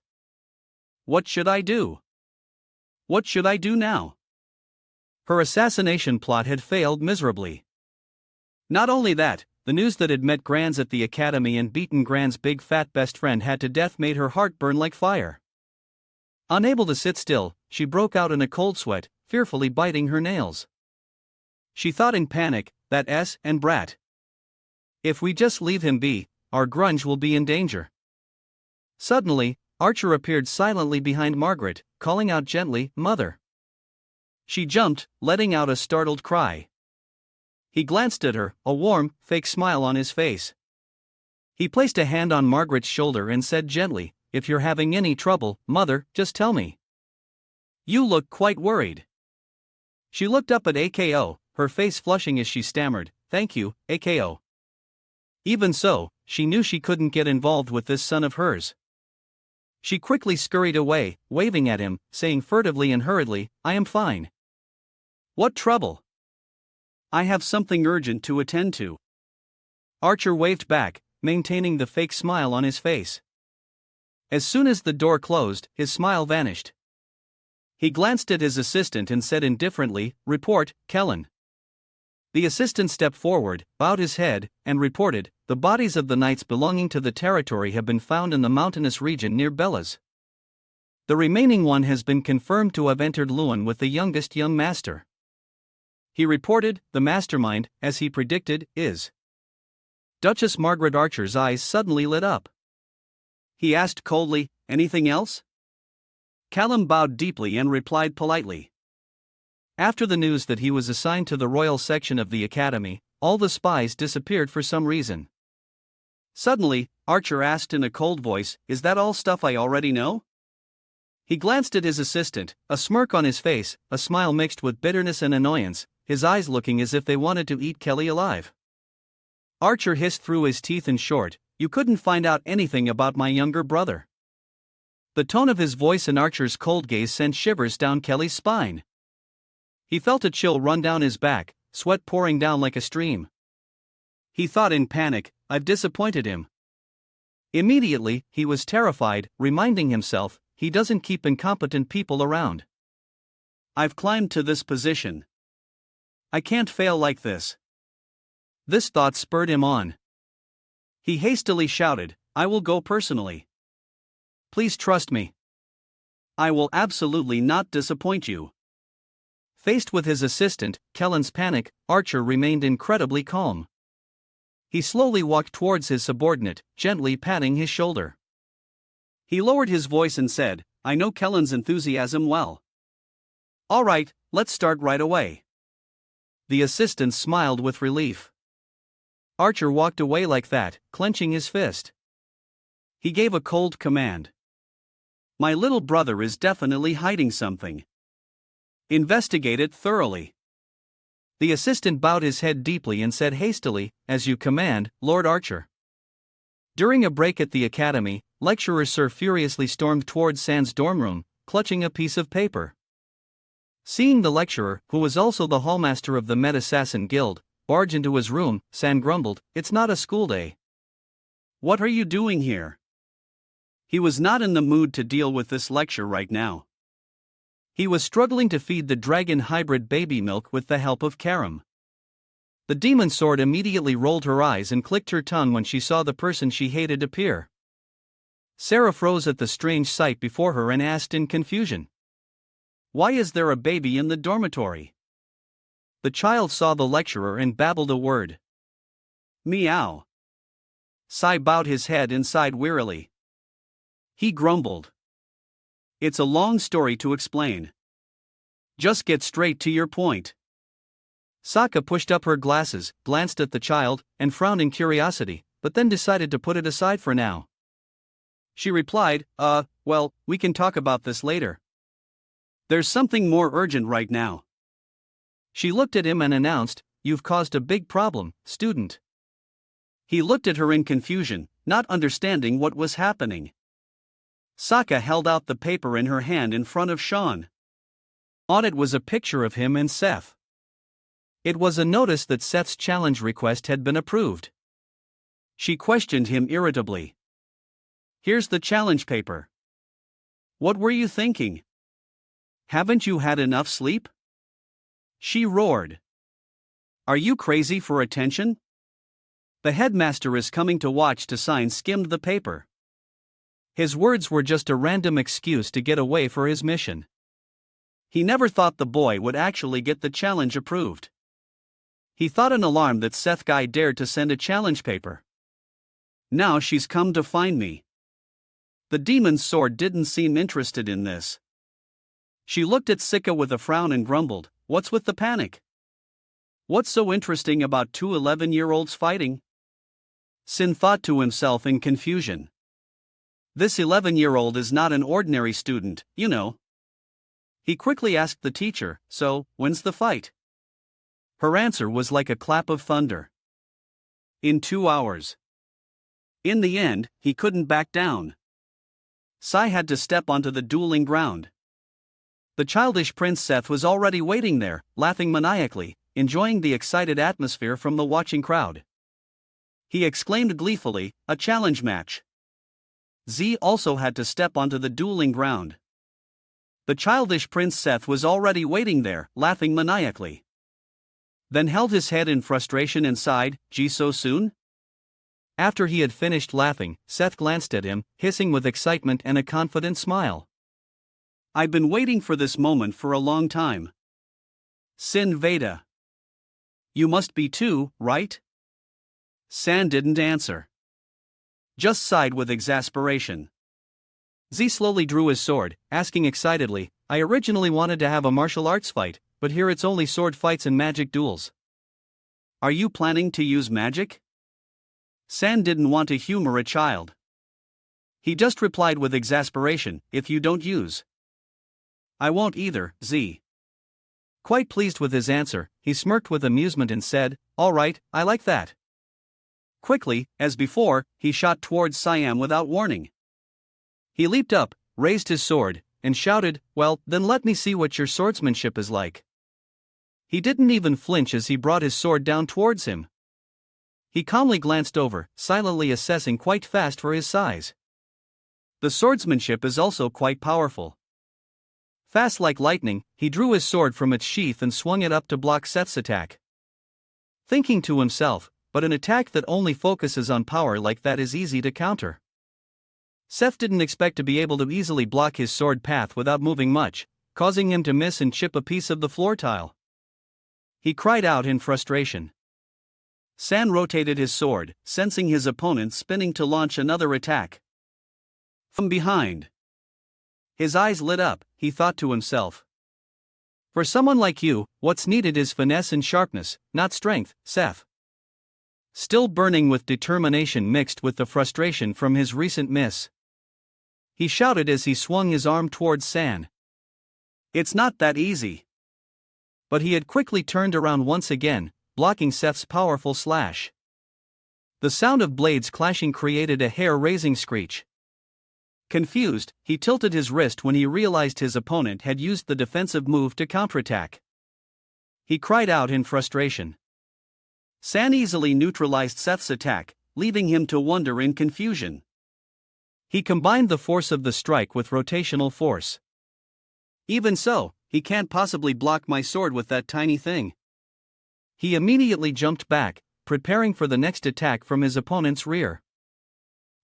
What should I do? What should I do now? Her assassination plot had failed miserably. Not only that, the news that had met Granz at the academy and beaten Granz's big fat best friend had to death made her heart burn like fire. Unable to sit still, she broke out in a cold sweat, fearfully biting her nails. She thought in panic, "That S and brat. If we just leave him be, our grunge will be in danger." Suddenly, Archer appeared silently behind Margaret, calling out gently, "Mother." She jumped, letting out a startled cry. He glanced at her, a warm, fake smile on his face. He placed a hand on Margaret's shoulder and said gently, "If you're having any trouble, Mother, just tell me. You look quite worried." She looked up at AKO, her face flushing as she stammered, "Thank you, AKO." Even so, she knew she couldn't get involved with this son of hers. She quickly scurried away, waving at him, saying furtively and hurriedly, "I am fine." "What trouble?" "I have something urgent to attend to." Archer waved back, maintaining the fake smile on his face. As soon as the door closed, his smile vanished. He glanced at his assistant and said indifferently, "Report, Kellen." The assistant stepped forward, bowed his head, and reported, "The bodies of the knights belonging to the territory have been found in the mountainous region near Bella's. The remaining one has been confirmed to have entered Lewin with the youngest young master." He reported, "The mastermind, as he predicted, is." Duchess Margaret Archer's eyes suddenly lit up. He asked coldly, "Anything else?" Callum bowed deeply and replied politely. After the news that he was assigned to the royal section of the academy, all the spies disappeared for some reason. Suddenly, Archer asked in a cold voice, "Is that all stuff I already know?" He glanced at his assistant, a smirk on his face, a smile mixed with bitterness and annoyance, his eyes looking as if they wanted to eat Kelly alive. Archer hissed through his teeth in short, "You couldn't find out anything about my younger brother." The tone of his voice and Archer's cold gaze sent shivers down Kelly's spine. He felt a chill run down his back, sweat pouring down like a stream. He thought in panic, "I've disappointed him." Immediately, he was terrified, reminding himself, he doesn't keep incompetent people around. "I've climbed to this position. I can't fail like this." This thought spurred him on. He hastily shouted, "I will go personally. Please trust me. I will absolutely not disappoint you." Faced with his assistant, Kellen's panic, Archer remained incredibly calm. He slowly walked towards his subordinate, gently patting his shoulder. He lowered his voice and said, "I know Kellen's enthusiasm well. All right, let's start right away." The assistant smiled with relief. Archer walked away like that, clenching his fist. He gave a cold command. "My little brother is definitely hiding something. Investigate it thoroughly." The assistant bowed his head deeply and said hastily, "As you command, Lord Archer." During a break at the academy, lecturer Sir furiously stormed towards Sand's dorm room, clutching a piece of paper. Seeing the lecturer, who was also the hallmaster of the Med Assassin Guild, barge into his room, Sand grumbled, "It's not a school day. What are you doing here?" He was not in the mood to deal with this lecture right now. He was struggling to feed the dragon hybrid baby milk with the help of Karam. The demon sword immediately rolled her eyes and clicked her tongue when she saw the person she hated appear. Sarah froze at the strange sight before her and asked in confusion, "Why is there a baby in the dormitory?" The child saw the lecturer and babbled a word. "Meow." Sai bowed his head and sighed wearily. He grumbled, "It's a long story to explain. Just get straight to your point." Sokka pushed up her glasses, glanced at the child, and frowned in curiosity, but then decided to put it aside for now. She replied, Well, we can talk about this later. There's something more urgent right now." She looked at him and announced, "You've caused a big problem, student." He looked at her in confusion, not understanding what was happening. Sokka held out the paper in her hand in front of Sean. On it was a picture of him and Seth. It was a notice that Seth's challenge request had been approved. She questioned him irritably. "Here's the challenge paper. What were you thinking? Haven't you had enough sleep?" She roared. "Are you crazy for attention? The headmaster is coming to watch to sign," skimmed the paper. His words were just a random excuse to get away for his mission. He never thought the boy would actually get the challenge approved. He thought in alarm that Seth Guy dared to send a challenge paper. Now she's come to find me. The demon's sword didn't seem interested in this. She looked at Sika with a frown and grumbled, "What's with the panic? What's so interesting about two 11-year-olds fighting? Sin thought to himself in confusion. This 11-year-old is not an ordinary student, you know. He quickly asked the teacher, so, when's the fight? Her answer was like a clap of thunder. In 2 hours. In the end, he couldn't back down. Sai had to step onto the dueling ground. The childish Prince Seth was already waiting there, laughing maniacally, enjoying the excited atmosphere from the watching crowd. He exclaimed gleefully, "A challenge match." Z also had to step onto the dueling ground. The childish Prince Seth was already waiting there, laughing maniacally. Then held his head in frustration and sighed, "Gee, so soon?" After he had finished laughing, Seth glanced at him, hissing with excitement and a confident smile. "I've been waiting for this moment for a long time. Sin Veda. You must be too, right?" San didn't answer. Just sighed with exasperation. Z slowly drew his sword, asking excitedly, "I originally wanted to have a martial arts fight, but here it's only sword fights and magic duels." "Are you planning to use magic?" San didn't want to humor a child. He just replied with exasperation, "If you don't use." "I won't either, Z." Quite pleased with his answer, he smirked with amusement and said, "All right, I like that." Quickly, as before, he shot towards Siam without warning. He leaped up, raised his sword, and shouted, "Well, then let me see what your swordsmanship is like." He didn't even flinch as he brought his sword down towards him. He calmly glanced over, silently assessing quite fast for his size. The swordsmanship is also quite powerful. Fast like lightning, he drew his sword from its sheath and swung it up to block Seth's attack. Thinking to himself, but an attack that only focuses on power like that is easy to counter. Seth didn't expect to be able to easily block his sword path without moving much, causing him to miss and chip a piece of the floor tile. He cried out in frustration. San rotated his sword, sensing his opponent spinning to launch another attack. From behind. His eyes lit up, he thought to himself. For someone like you, what's needed is finesse and sharpness, not strength, Seth. Still burning with determination mixed with the frustration from his recent miss, he shouted as he swung his arm towards San. "It's not that easy." But he had quickly turned around once again, blocking Seth's powerful slash. The sound of blades clashing created a hair-raising screech. Confused, he tilted his wrist when he realized his opponent had used the defensive move to counterattack. He cried out in frustration. San easily neutralized Seth's attack, leaving him to wonder in confusion. He combined the force of the strike with rotational force. "Even so, he can't possibly block my sword with that tiny thing." He immediately jumped back, preparing for the next attack from his opponent's rear.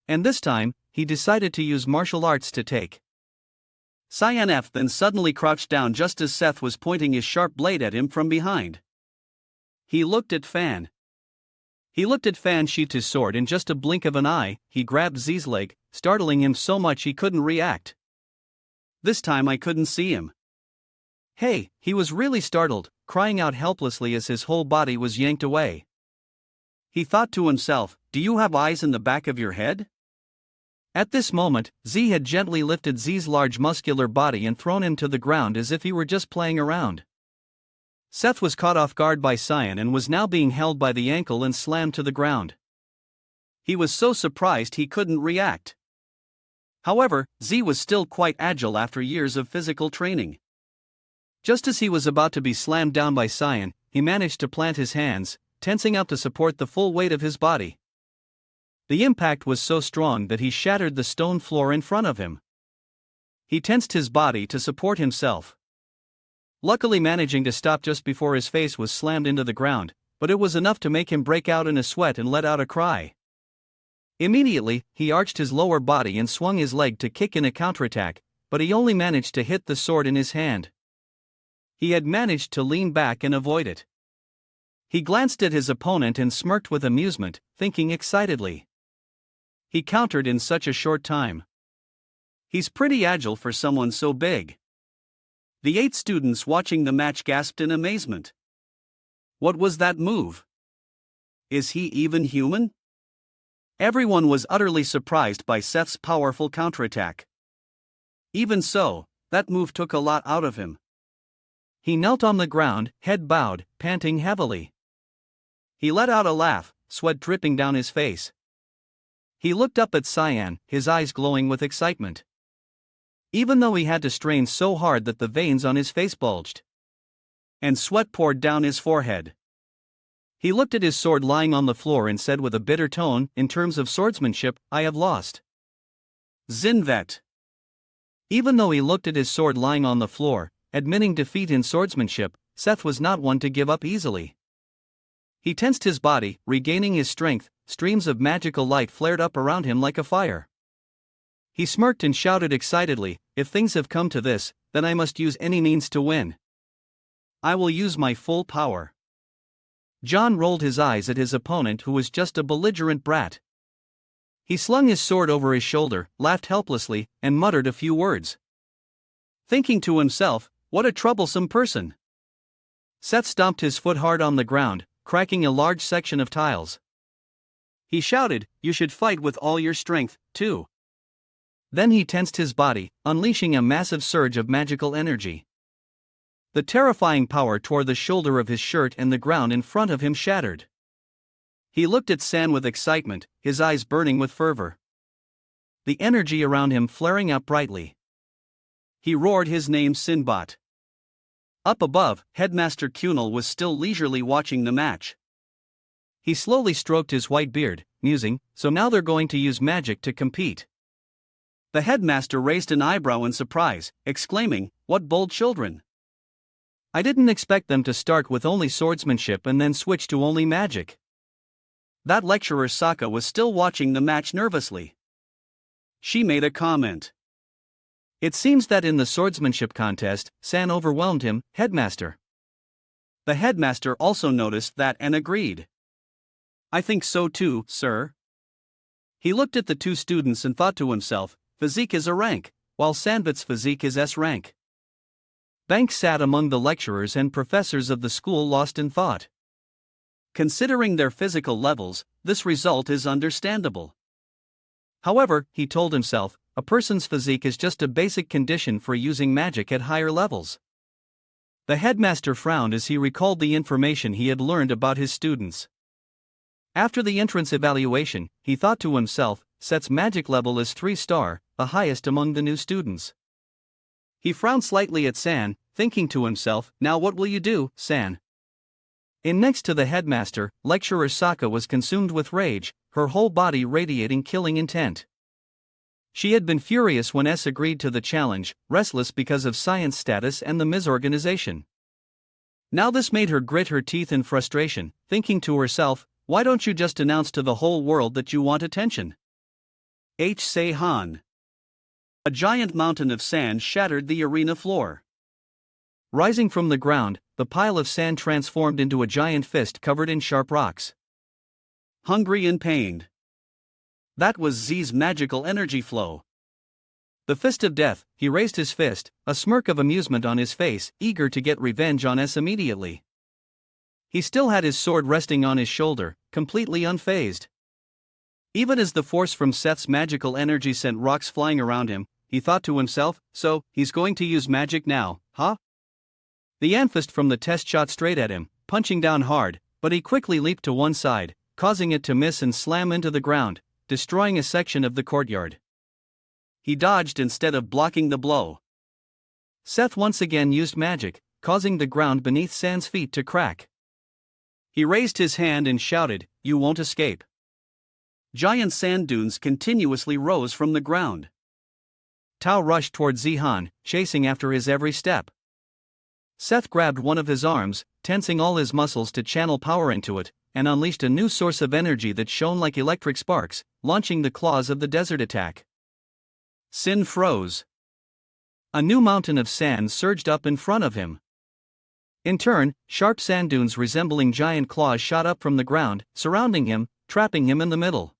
And this time, he decided to use martial arts to take. Cyanf then suddenly crouched down just as Seth was pointing his sharp blade at him from behind. He looked at Fan. Sheathed his sword in just a blink of an eye. He grabbed Z's leg, startling him so much he couldn't react. This time I couldn't see him. Hey, he was really startled, crying out helplessly as his whole body was yanked away. He thought to himself, "Do you have eyes in the back of your head?" At this moment, Z had gently lifted Z's large muscular body and thrown him to the ground as if he were just playing around. Seth was caught off guard by Cyan and was now being held by the ankle and slammed to the ground. He was so surprised he couldn't react. However, Z was still quite agile after years of physical training. Just as he was about to be slammed down by Cyan, he managed to plant his hands, tensing up to support the full weight of his body. The impact was so strong that he shattered the stone floor in front of him. He tensed his body to support himself, luckily managing to stop just before his face was slammed into the ground, but it was enough to make him break out in a sweat and let out a cry. Immediately, he arched his lower body and swung his leg to kick in a counterattack, but he only managed to hit the sword in his hand. He had managed to lean back and avoid it. He glanced at his opponent and smirked with amusement, thinking excitedly. He countered in such a short time. He's pretty agile for someone so big. The 8 students watching the match gasped in amazement. What was that move? Is he even human? Everyone was utterly surprised by Seth's powerful counterattack. Even so, that move took a lot out of him. He knelt on the ground, head bowed, panting heavily. He let out a laugh, sweat dripping down his face. He looked up at Cyan, his eyes glowing with excitement. Even though he had to strain so hard that the veins on his face bulged. And sweat poured down his forehead. He looked at his sword lying on the floor and said with a bitter tone, in terms of swordsmanship, I have lost. Zinvet. Even though he looked at his sword lying on the floor, admitting defeat in swordsmanship, Seth was not one to give up easily. He tensed his body, regaining his strength. Streams of magical light flared up around him like a fire. He smirked and shouted excitedly, if things have come to this, then I must use any means to win. I will use my full power. John rolled his eyes at his opponent, who was just a belligerent brat. He slung his sword over his shoulder, laughed helplessly, and muttered a few words. Thinking to himself, what a troublesome person. Seth stomped his foot hard on the ground, cracking a large section of tiles. He shouted, you should fight with all your strength, too. Then he tensed his body, unleashing a massive surge of magical energy. The terrifying power tore the shoulder of his shirt and the ground in front of him shattered. He looked at San with excitement, his eyes burning with fervor. The energy around him flaring up brightly. He roared his name Sinbot. Up above, Headmaster Cunel was still leisurely watching the match. He slowly stroked his white beard, musing, so now they're going to use magic to compete. The headmaster raised an eyebrow in surprise, exclaiming, what bold children! I didn't expect them to start with only swordsmanship and then switch to only magic. That lecturer Sokka was still watching the match nervously. She made a comment. It seems that in the swordsmanship contest, San overwhelmed him, headmaster. The headmaster also noticed that and agreed. I think so too, sir. He looked at the two students and thought to himself, physique is a rank, while Sanbit's physique is S rank. Banks sat among the lecturers and professors of the school lost in thought. Considering their physical levels, this result is understandable. However, he told himself, a person's physique is just a basic condition for using magic at higher levels. The headmaster frowned as he recalled the information he had learned about his students. After the entrance evaluation, he thought to himself, Set's magic level is 3-star, the highest among the new students. He frowned slightly at San, thinking to himself, now what will you do, San? In next to the headmaster, lecturer Sokka was consumed with rage, her whole body radiating killing intent. She had been furious when S agreed to the challenge, restless because of science status and the misorganization. Now this made her grit her teeth in frustration, thinking to herself, why don't you just announce to the whole world that you want attention? Say Han. A giant mountain of sand shattered the arena floor. Rising from the ground, the pile of sand transformed into a giant fist covered in sharp rocks. Hungry and pained. That was Z's magical energy flow. The fist of death, he raised his fist, a smirk of amusement on his face, eager to get revenge on S immediately. He still had his sword resting on his shoulder, completely unfazed. Even as the force from Seth's magical energy sent rocks flying around him, he thought to himself, so, he's going to use magic now, huh? The Anfist from the test shot straight at him, punching down hard, but he quickly leaped to one side, causing it to miss and slam into the ground, destroying a section of the courtyard. He dodged instead of blocking the blow. Seth once again used magic, causing the ground beneath San's feet to crack. He raised his hand and shouted, "You won't escape." Giant sand dunes continuously rose from the ground. Tao rushed toward Zihan, chasing after his every step. Seth grabbed one of his arms, tensing all his muscles to channel power into it, and unleashed a new source of energy that shone like electric sparks, launching the claws of the desert attack. Sin froze. A new mountain of sand surged up in front of him. In turn, sharp sand dunes resembling giant claws shot up from the ground, surrounding him, trapping him in the middle.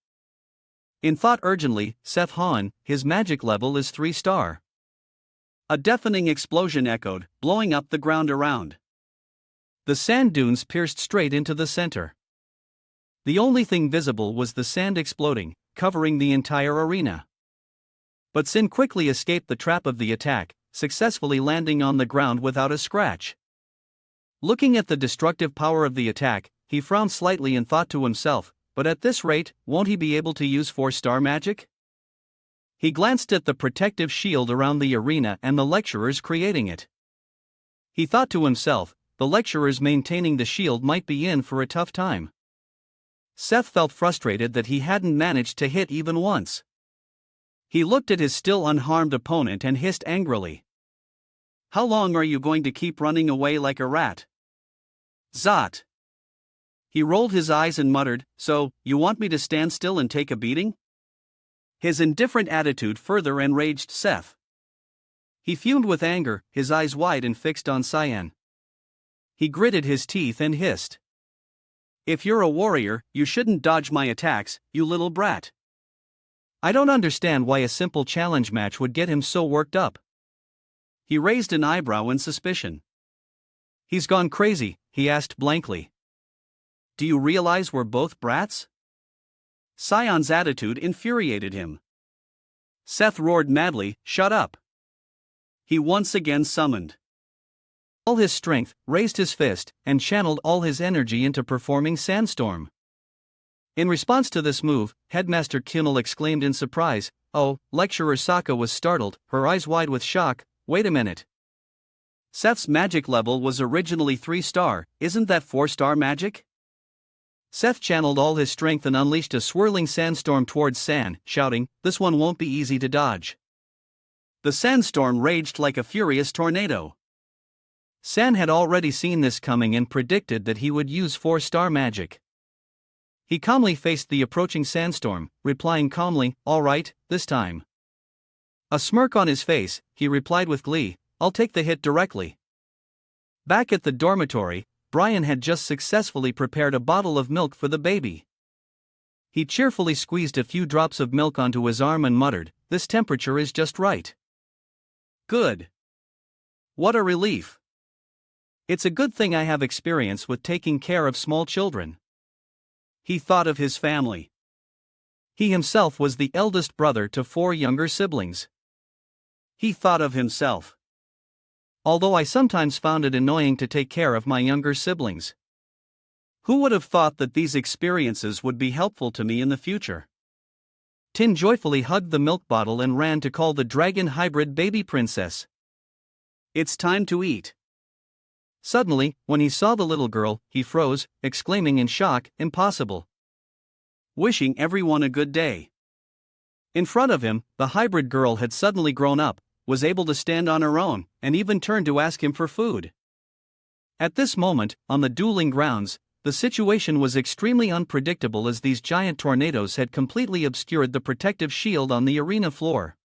In thought urgently, Seth Han, his magic level is 3-star. A deafening explosion echoed, blowing up the ground around. The sand dunes pierced straight into the center. The only thing visible was the sand exploding, covering the entire arena. But Sin quickly escaped the trap of the attack, successfully landing on the ground without a scratch. Looking at the destructive power of the attack, he frowned slightly and thought to himself, but at this rate, won't he be able to use 4-star magic? He glanced at the protective shield around the arena and the lecturers creating it. He thought to himself, the lecturers maintaining the shield might be in for a tough time. Seth felt frustrated that he hadn't managed to hit even once. He looked at his still unharmed opponent and hissed angrily. "How long are you going to keep running away like a rat?" Zot! He rolled his eyes and muttered, "So, you want me to stand still and take a beating?" His indifferent attitude further enraged Seth. He fumed with anger, his eyes wide and fixed on Cyan. He gritted his teeth and hissed. "If you're a warrior, you shouldn't dodge my attacks, you little brat." I don't understand why a simple challenge match would get him so worked up. He raised an eyebrow in suspicion. "He's gone crazy?" he asked blankly. "Do you realize we're both brats?" Cyan's attitude infuriated him. Seth roared madly, "Shut up!" He once again summoned all his strength, raised his fist, and channeled all his energy into performing Sandstorm. In response to this move, Headmaster Kimmel exclaimed in surprise, "Oh!" Lecturer Sokka was startled, her eyes wide with shock. "Wait a minute. Seth's magic level was originally 3-star, isn't that 4-star magic?" Seth channeled all his strength and unleashed a swirling sandstorm towards San, shouting, "This one won't be easy to dodge." The sandstorm raged like a furious tornado. San had already seen this coming and predicted that he would use 4-star magic. He calmly faced the approaching sandstorm, replying calmly, "All right, this time." A smirk on his face, he replied with glee, "I'll take the hit directly." Back at the dormitory, Brian had just successfully prepared a bottle of milk for the baby. He cheerfully squeezed a few drops of milk onto his arm and muttered, "This temperature is just right." Good. What a relief. It's a good thing I have experience with taking care of small children. He thought of his family. He himself was the eldest brother to 4 younger siblings. He thought of himself. Although I sometimes found it annoying to take care of my younger siblings. Who would have thought that these experiences would be helpful to me in the future? Tin joyfully hugged the milk bottle and ran to call the dragon hybrid baby princess. "It's time to eat." Suddenly, when he saw the little girl, he froze, exclaiming in shock, "Impossible." Wishing everyone a good day. In front of him, the hybrid girl had suddenly grown up, was able to stand on her own, and even turned to ask him for food. At this moment, on the dueling grounds, the situation was extremely unpredictable as these giant tornadoes had completely obscured the protective shield on the arena floor.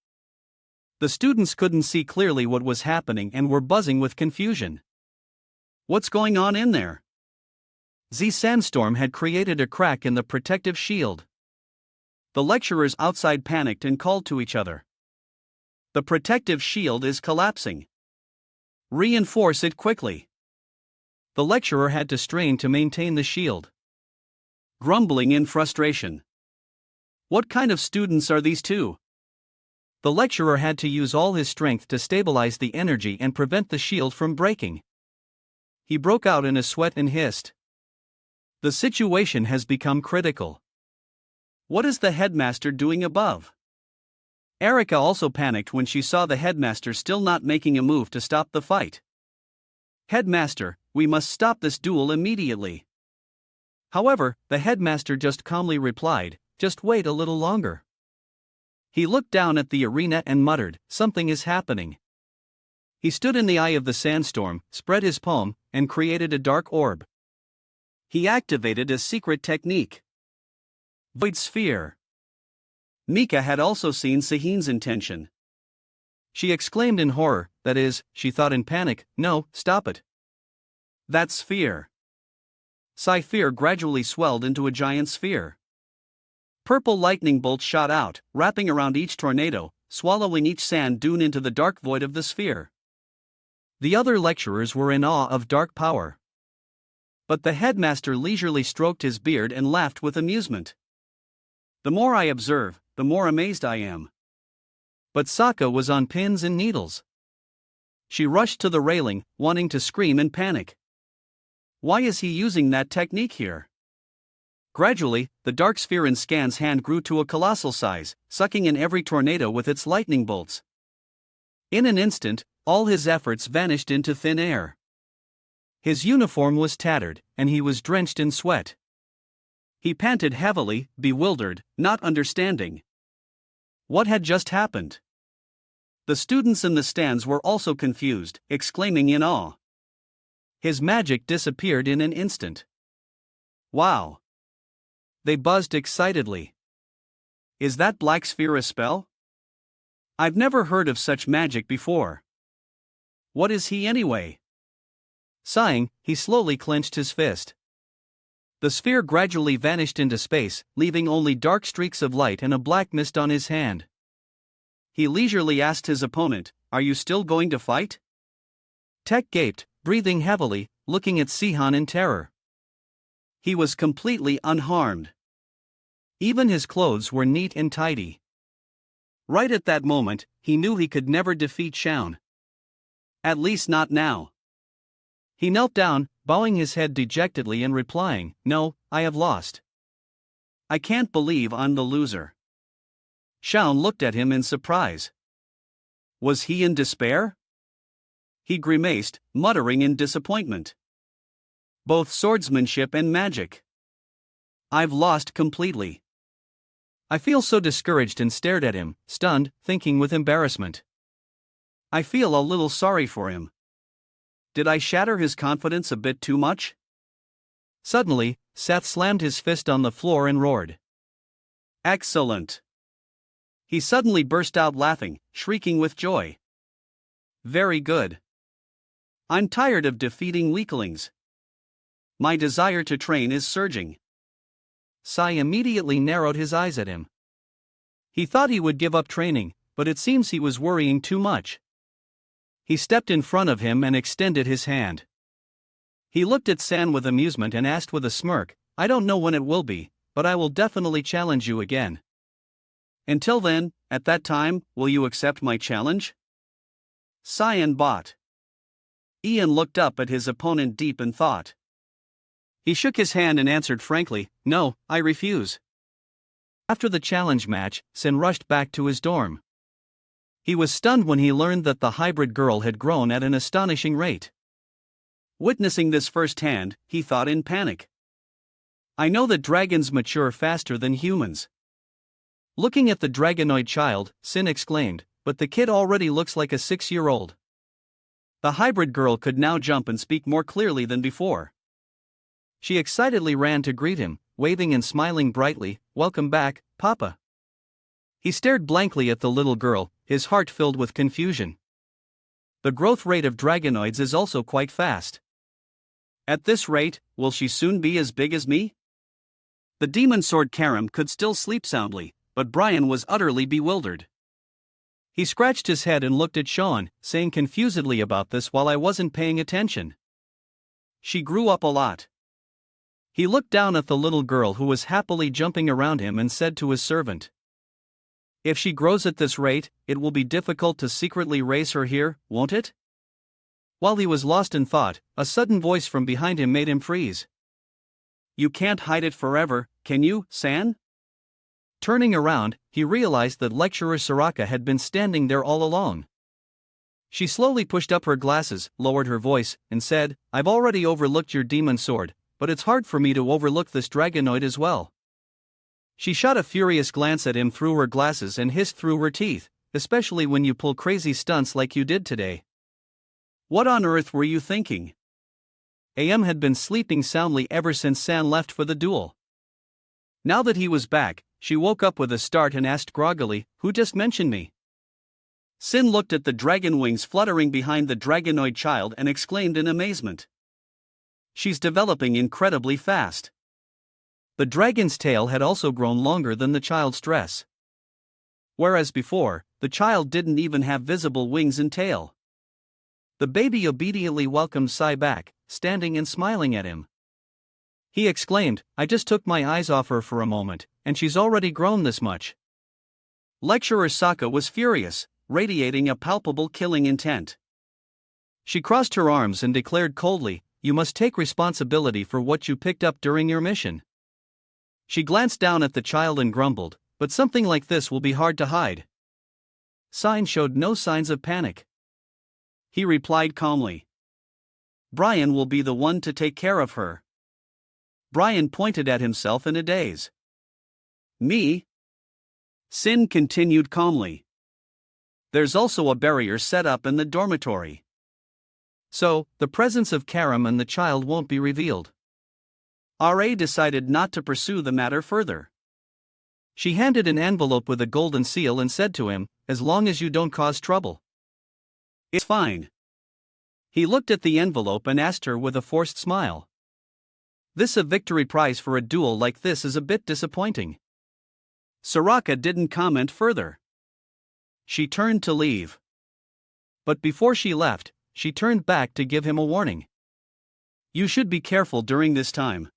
The students couldn't see clearly what was happening and were buzzing with confusion. What's going on in there? The sandstorm had created a crack in the protective shield. The lecturers outside panicked and called to each other. The protective shield is collapsing. Reinforce it quickly. The lecturer had to strain to maintain the shield. Grumbling in frustration. What kind of students are these two? The lecturer had to use all his strength to stabilize the energy and prevent the shield from breaking. He broke out in a sweat and hissed. The situation has become critical. What is the headmaster doing above? Erica also panicked when she saw the headmaster still not making a move to stop the fight. "Headmaster, we must stop this duel immediately." However, the headmaster just calmly replied, "Just wait a little longer." He looked down at the arena and muttered, "Something is happening." He stood in the eye of the sandstorm, spread his palm, and created a dark orb. He activated a secret technique. Void Sphere. Mika had also seen Sahin's intention. She exclaimed in horror, that is, she thought in panic, "No, stop it. That sphere." Sphere gradually swelled into a giant sphere. Purple lightning bolts shot out, wrapping around each tornado, swallowing each sand dune into the dark void of the sphere. The other lecturers were in awe of dark power. But the headmaster leisurely stroked his beard and laughed with amusement. The more I observe, the more amazed I am. But Sokka was on pins and needles. She rushed to the railing, wanting to scream in panic. Why is he using that technique here? Gradually, the dark sphere in Scan's hand grew to a colossal size, sucking in every tornado with its lightning bolts. In an instant, all his efforts vanished into thin air. His uniform was tattered, and he was drenched in sweat. He panted heavily, bewildered, not understanding. What had just happened? The students in the stands were also confused, exclaiming in awe. His magic disappeared in an instant. Wow! They buzzed excitedly. Is that black sphere a spell? I've never heard of such magic before. What is he anyway? Sighing, he slowly clenched his fist. The sphere gradually vanished into space, leaving only dark streaks of light and a black mist on his hand. He leisurely asked his opponent, "Are you still going to fight?" Tech gaped, breathing heavily, looking at Sihan in terror. He was completely unharmed. Even his clothes were neat and tidy. Right at that moment, he knew he could never defeat Shaun. At least not now. He knelt down, bowing his head dejectedly and replying, "No, I have lost. I can't believe I'm the loser." Shaun looked at him in surprise. Was he in despair? He grimaced, muttering in disappointment. Both swordsmanship and magic. I've lost completely. I feel so discouraged and stared at him, stunned, thinking with embarrassment. I feel a little sorry for him. Did I shatter his confidence a bit too much? Suddenly, Seth slammed his fist on the floor and roared. Excellent! He suddenly burst out laughing, shrieking with joy. Very good. I'm tired of defeating weaklings. My desire to train is surging. Sai immediately narrowed his eyes at him. He thought he would give up training, but it seems he was worrying too much. He stepped in front of him and extended his hand. He looked at San with amusement and asked with a smirk, "I don't know when it will be, but I will definitely challenge you again. Until then, at that time, will you accept my challenge?" Cyan bought. Ian looked up at his opponent deep in thought. He shook his hand and answered frankly, "No, I refuse." After the challenge match, Sin rushed back to his dorm. He was stunned when he learned that the hybrid girl had grown at an astonishing rate. Witnessing this firsthand, he thought in panic. I know that dragons mature faster than humans. Looking at the dragonoid child, Sin exclaimed, "But the kid already looks like a 6-year-old. The hybrid girl could now jump and speak more clearly than before. She excitedly ran to greet him, waving and smiling brightly, "Welcome back, Papa." He stared blankly at the little girl, his heart filled with confusion. The growth rate of dragonoids is also quite fast. At this rate, will she soon be as big as me? The demon sword Karam could still sleep soundly, but Brian was utterly bewildered. He scratched his head and looked at Shaun, saying confusedly about this while I wasn't paying attention. She grew up a lot. He looked down at the little girl who was happily jumping around him and said to his servant, "If she grows at this rate, it will be difficult to secretly raise her here, won't it?" While he was lost in thought, a sudden voice from behind him made him freeze. "You can't hide it forever, can you, San?" Turning around, he realized that lecturer Soraka had been standing there all along. She slowly pushed up her glasses, lowered her voice, and said, "I've already overlooked your demon sword, but it's hard for me to overlook this dragonoid as well." She shot a furious glance at him through her glasses and hissed through her teeth, "Especially when you pull crazy stunts like you did today. What on earth were you thinking?" AM had been sleeping soundly ever since San left for the duel. Now that he was back, she woke up with a start and asked groggily, "Who just mentioned me?" Sin looked at the dragon wings fluttering behind the dragonoid child and exclaimed in amazement. She's developing incredibly fast. The dragon's tail had also grown longer than the child's dress. Whereas before, the child didn't even have visible wings and tail. The baby obediently welcomed Sai back, standing and smiling at him. He exclaimed, I just took my eyes off her for a moment, and she's already grown this much. Lecturer Saka was furious, radiating a palpable killing intent. She crossed her arms and declared coldly, you must take responsibility for what you picked up during your mission. She glanced down at the child and grumbled, but something like this will be hard to hide. Sign showed no signs of panic. He replied calmly, Brian will be the one to take care of her. Brian pointed at himself in a daze. Me? Sin continued calmly. There's also a barrier set up in the dormitory. So, the presence of Karam and the child won't be revealed. RA decided not to pursue the matter further. She handed an envelope with a golden seal and said to him, as long as you don't cause trouble. It's fine. He looked at the envelope and asked her with a forced smile. This a victory prize for a duel like this is a bit disappointing. Soraka didn't comment further. She turned to leave. But before she left, she turned back to give him a warning. You should be careful during this time.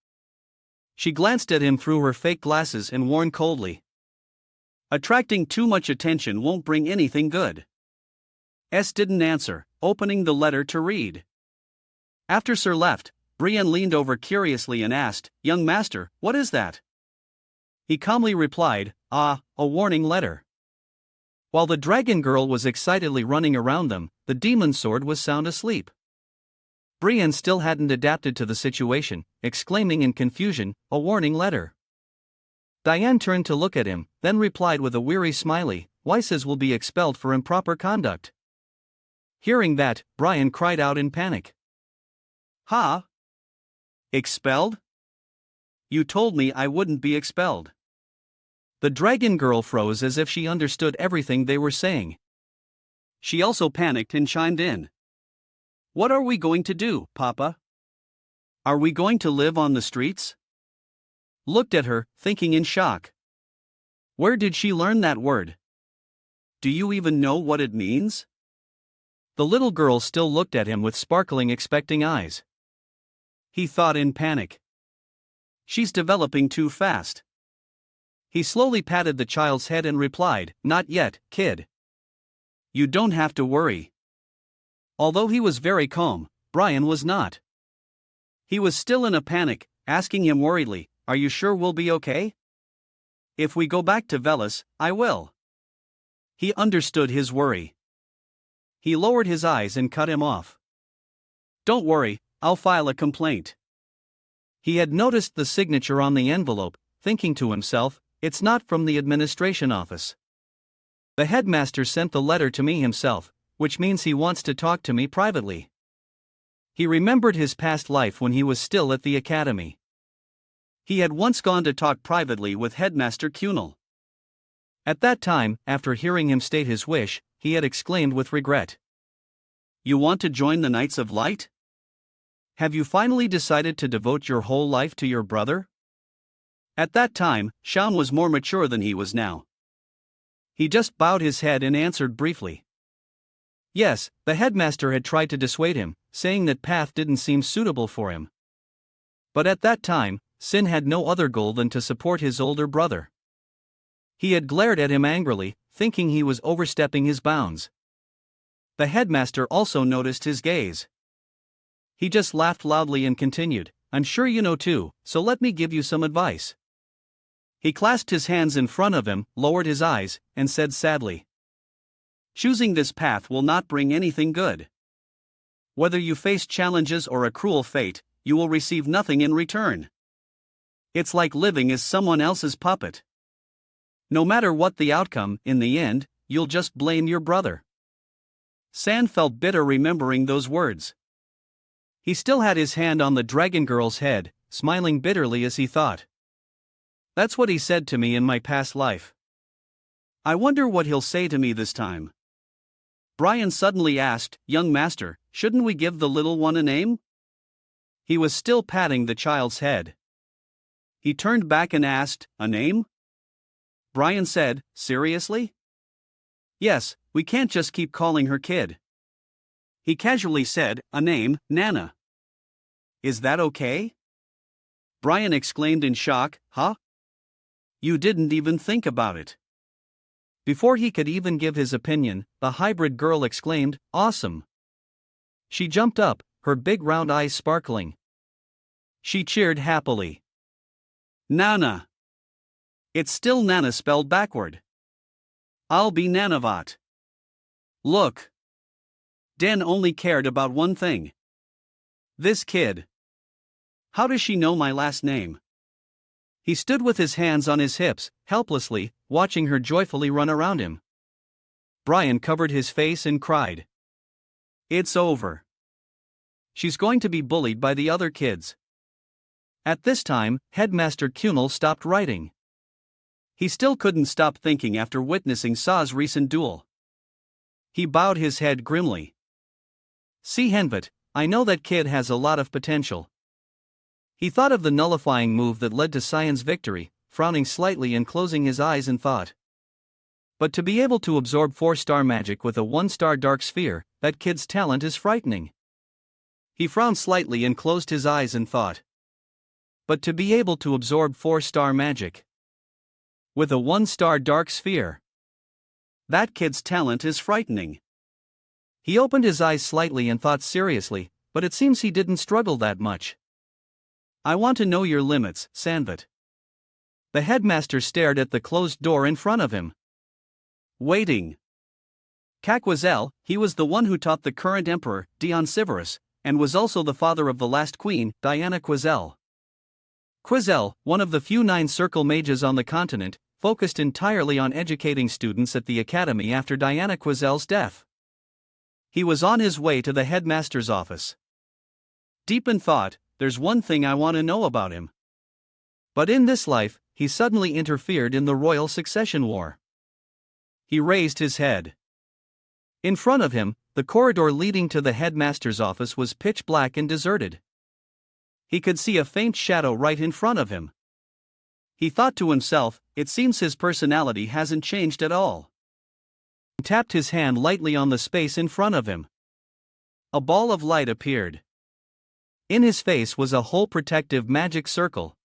She glanced at him through her fake glasses and warned coldly. Attracting too much attention won't bring anything good. S didn't answer, opening the letter to read. After Sir left, Brian leaned over curiously and asked, Young master, what is that? He calmly replied, a warning letter. While the dragon girl was excitedly running around them, the demon sword was sound asleep. Brian still hadn't adapted to the situation, exclaiming in confusion, a warning letter. Diane turned to look at him, then replied with a weary smiley, Weises will be expelled for improper conduct. Hearing that, Brian cried out in panic. Huh? Expelled? You told me I wouldn't be expelled. The dragon girl froze as if she understood everything they were saying. She also panicked and chimed in. What are we going to do, Papa? Are we going to live on the streets? Looked at her, thinking in shock. Where did she learn that word? Do you even know what it means? The little girl still looked at him with sparkling, expecting eyes. He thought in panic. She's developing too fast. He slowly patted the child's head and replied, Not yet, kid. You don't have to worry. Although he was very calm, Brian was not. He was still in a panic, asking him worriedly, Are you sure we'll be okay? If we go back to Veles, I will. He understood his worry. He lowered his eyes and cut him off. Don't worry, I'll file a complaint. He had noticed the signature on the envelope, thinking to himself, It's not from the administration office. The headmaster sent the letter to me himself, which means he wants to talk to me privately. He remembered his past life when he was still at the academy. He had once gone to talk privately with Headmaster Kunal. At that time, after hearing him state his wish, he had exclaimed with regret. You want to join the Knights of Light? Have you finally decided to devote your whole life to your brother? At that time, Shaun was more mature than he was now. He just bowed his head and answered briefly. Yes, the headmaster had tried to dissuade him, saying that path didn't seem suitable for him. But at that time, Sin had no other goal than to support his older brother. He had glared at him angrily, thinking he was overstepping his bounds. The headmaster also noticed his gaze. He just laughed loudly and continued, I'm sure you know too, so let me give you some advice. He clasped his hands in front of him, lowered his eyes, and said sadly, Choosing this path will not bring anything good. Whether you face challenges or a cruel fate, you will receive nothing in return. It's like living as someone else's puppet. No matter what the outcome, in the end, you'll just blame your brother. San felt bitter remembering those words. He still had his hand on the dragon girl's head, smiling bitterly as he thought. That's what he said to me in my past life. I wonder what he'll say to me this time. Brian suddenly asked, Young master, shouldn't we give the little one a name? He was still patting the child's head. He turned back and asked, A name? Brian said, Seriously? Yes, we can't just keep calling her kid. He casually said, A name, Nana. Is that okay? Brian exclaimed in shock. Huh? You didn't even think about it. Before he could even give his opinion, the hybrid girl exclaimed, "Awesome!" She jumped up, her big round eyes sparkling. She cheered happily. Nana! It's still Nana spelled backward. I'll be Nanavat. Look. Dan only cared about one thing. This kid. How does she know my last name? He stood with his hands on his hips, helplessly, watching her joyfully run around him. Brian covered his face and cried. It's over. She's going to be bullied by the other kids. At this time, Headmaster Kunal stopped writing. He still couldn't stop thinking after witnessing Sa's recent duel. He bowed his head grimly. See Henvat, I know that kid has a lot of potential. He thought of the nullifying move that led to Cyan's victory, frowning slightly and closing his eyes in thought. But to be able to absorb 4-star magic with a 1-star dark sphere, that kid's talent is frightening. He frowned slightly and closed his eyes in thought. But to be able to absorb 4-star magic with a 1-star dark sphere, that kid's talent is frightening. He opened his eyes slightly and thought seriously, but it seems he didn't struggle that much. I want to know your limits, Sanvat. The headmaster stared at the closed door in front of him. Waiting. Kakwazel, he was the one who taught the current emperor, Dion Siverus, and was also the father of the last queen, Diana Quazel. Quazel, one of the few 9-circle mages on the continent, focused entirely on educating students at the academy after Diana Quazel's death. He was on his way to the headmaster's office. Deep in thought, there's one thing I want to know about him. But in this life, he suddenly interfered in the royal succession war. He raised his head. In front of him, the corridor leading to the headmaster's office was pitch black and deserted. He could see a faint shadow right in front of him. He thought to himself, it seems his personality hasn't changed at all. He tapped his hand lightly on the space in front of him. A ball of light appeared. In his face was a whole protective magic circle.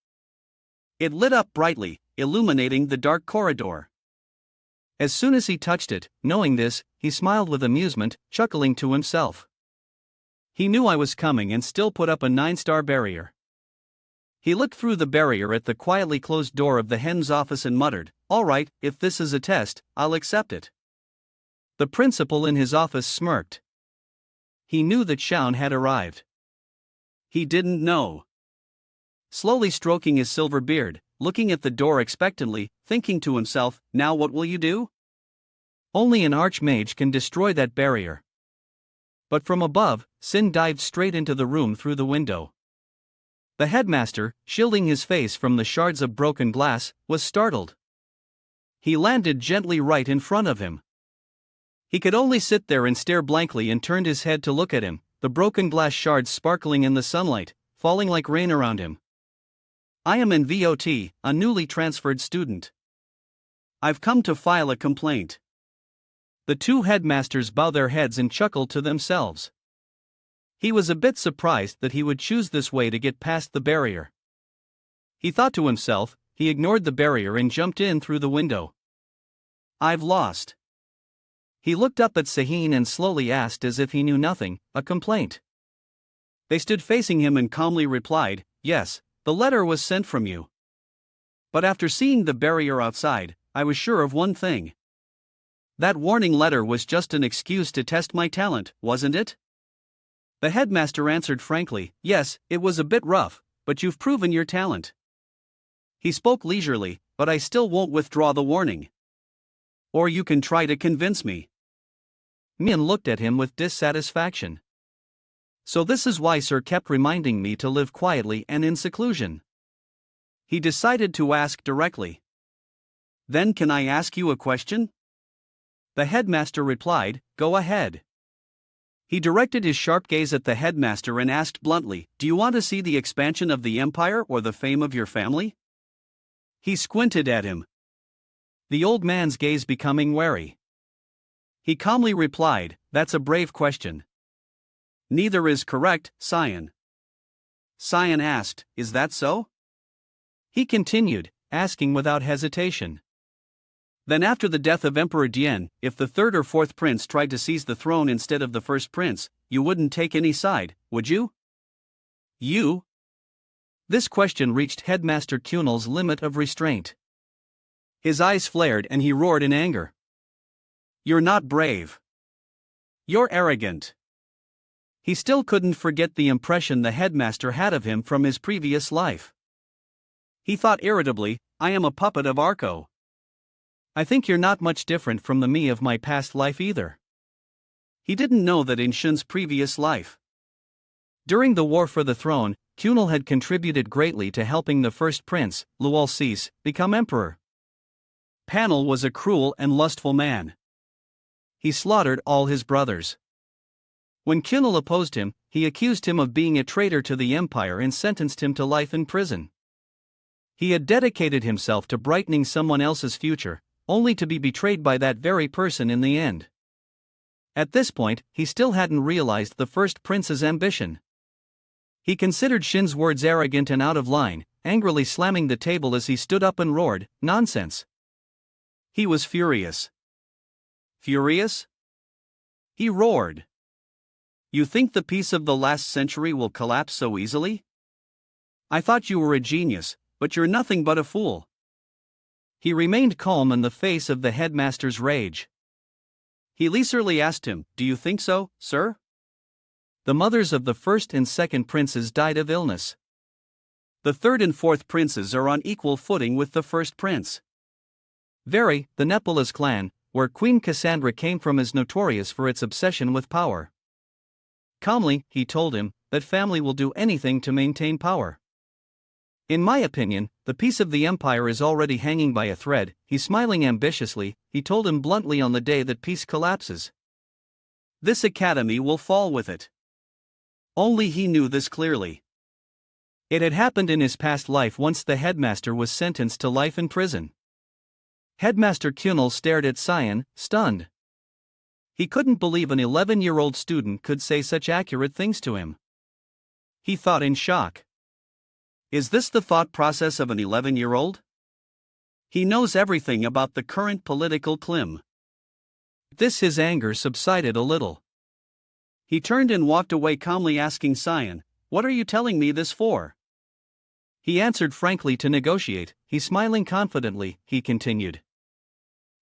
It lit up brightly, illuminating the dark corridor. As soon as he touched it, knowing this, he smiled with amusement, chuckling to himself. He knew I was coming and still put up a 9-star barrier. He looked through the barrier at the quietly closed door of the hen's office and muttered, "All right, if this is a test, I'll accept it." The principal in his office smirked. He knew that Shaun had arrived. He didn't know. Slowly stroking his silver beard, looking at the door expectantly, thinking to himself, now what will you do? Only an archmage can destroy that barrier. But from above, Sin dived straight into the room through the window. The headmaster, shielding his face from the shards of broken glass, was startled. He landed gently right in front of him. He could only sit there and stare blankly and turned his head to look at him, the broken glass shards sparkling in the sunlight, falling like rain around him. "I am in VOT, a newly transferred student. I've come to file a complaint." The two headmasters bowed their heads and chuckled to themselves. He was a bit surprised that he would choose this way to get past the barrier. He thought to himself, he ignored the barrier and jumped in through the window. "I've lost." He looked up at Sahin and slowly asked as if he knew nothing, "A complaint?" They stood facing him and calmly replied, "Yes, the letter was sent from you. But after seeing the barrier outside, I was sure of one thing. That warning letter was just an excuse to test my talent, wasn't it?" The headmaster answered frankly, "Yes, it was a bit rough, but you've proven your talent." He spoke leisurely, "But I still won't withdraw the warning. Or you can try to convince me." Min looked at him with dissatisfaction. "So this is why Sir kept reminding me to live quietly and in seclusion." He decided to ask directly. "Then can I ask you a question?" The headmaster replied, "Go ahead." He directed his sharp gaze at the headmaster and asked bluntly, "Do you want to see the expansion of the empire or the fame of your family?" He squinted at him, the old man's gaze becoming wary. He calmly replied, "That's a brave question." "Neither is correct, Cyan." Cyan asked, "Is that so?" He continued, asking without hesitation. Then after the death of Emperor Dian, if the third or fourth prince tried to seize the throne instead of the first prince, you wouldn't take any side, would you? You? This question reached Headmaster Kunal's limit of restraint. His eyes flared and he roared in anger. You're not brave. You're arrogant. He still couldn't forget the impression the headmaster had of him from his previous life. He thought irritably, I am a puppet of Arko. I think you're not much different from the me of my past life either. He didn't know that in Shun's previous life, during the war for the throne, Kunal had contributed greatly to helping the first prince, Lual Sis, become emperor. Panel was a cruel and lustful man. He slaughtered all his brothers. When Kunal opposed him, he accused him of being a traitor to the empire and sentenced him to life in prison. He had dedicated himself to brightening someone else's future, only to be betrayed by that very person in the end. At this point, he still hadn't realized the first prince's ambition. He considered Shin's words arrogant and out of line, angrily slamming the table as he stood up and roared, "Nonsense!" He was furious. Furious? He roared. You think the peace of the last century will collapse so easily? I thought you were a genius, but you're nothing but a fool. He remained calm in the face of the headmaster's rage. He leisurely asked him, Do you think so, sir? The mothers of the first and second princes died of illness. The third and fourth princes are on equal footing with the first prince. The Nepalis clan, where Queen Cassandra came from, is notorious for its obsession with power. Calmly, he told him, that family will do anything to maintain power. In my opinion, the peace of the empire is already hanging by a thread. He's smiling ambitiously, he told him bluntly on the day that peace collapses. This academy will fall with it. Only he knew this clearly. It had happened in his past life once the headmaster was sentenced to life in prison. Headmaster Kunal stared at Cyan, stunned. He couldn't believe an 11-year-old student could say such accurate things to him. He thought in shock. Is this the thought process of an 11-year-old? He knows everything about the current political clim. His anger subsided a little. He turned and walked away calmly, asking Cyan, What are you telling me this for? He answered frankly to negotiate. He's smiling confidently, he continued.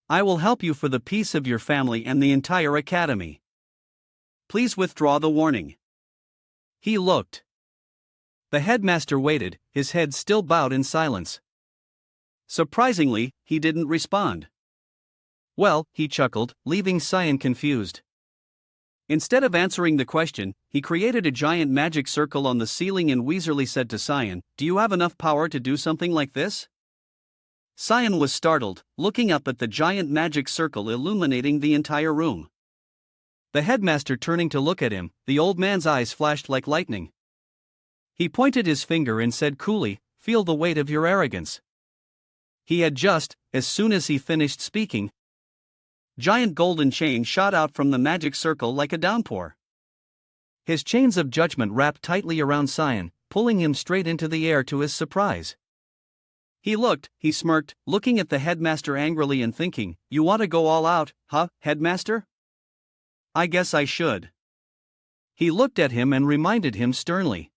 I will help you for the peace of your family and the entire academy. Please withdraw the warning. He looked. The headmaster waited, his head still bowed in silence. Surprisingly, he didn't respond. Well, he chuckled, leaving Cyan confused. Instead of answering the question, he created a giant magic circle on the ceiling and wheezily said to Cyan, Do you have enough power to do something like this? Cyan was startled, looking up at the giant magic circle illuminating the entire room. The headmaster turning to look at him, the old man's eyes flashed like lightning. He pointed his finger and said coolly, Feel the weight of your arrogance. He had just, as soon as he finished speaking, giant golden chains shot out from the magic circle like a downpour. His chains of judgment wrapped tightly around Cyan, pulling him straight into the air to his surprise. He smirked, looking at the headmaster angrily and thinking, You want to go all out, huh, headmaster? I guess I should. He looked at him and reminded him sternly.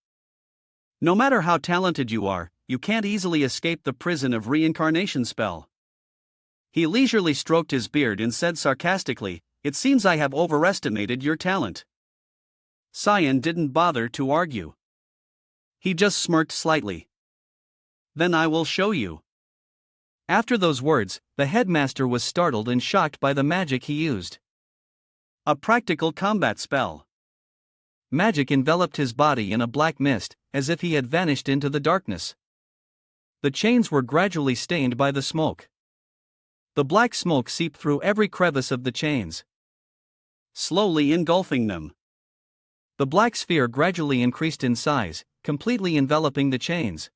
No matter how talented you are, you can't easily escape the prison of reincarnation spell. He leisurely stroked his beard and said sarcastically, It seems I have overestimated your talent. Cyan didn't bother to argue. He just smirked slightly. Then I will show you. After those words, the headmaster was startled and shocked by the magic he used. A practical combat spell. Magic enveloped his body in a black mist, as if he had vanished into the darkness. The chains were gradually stained by the smoke. The black smoke seeped through every crevice of the chains, slowly engulfing them. The black sphere gradually increased in size, completely enveloping the chains.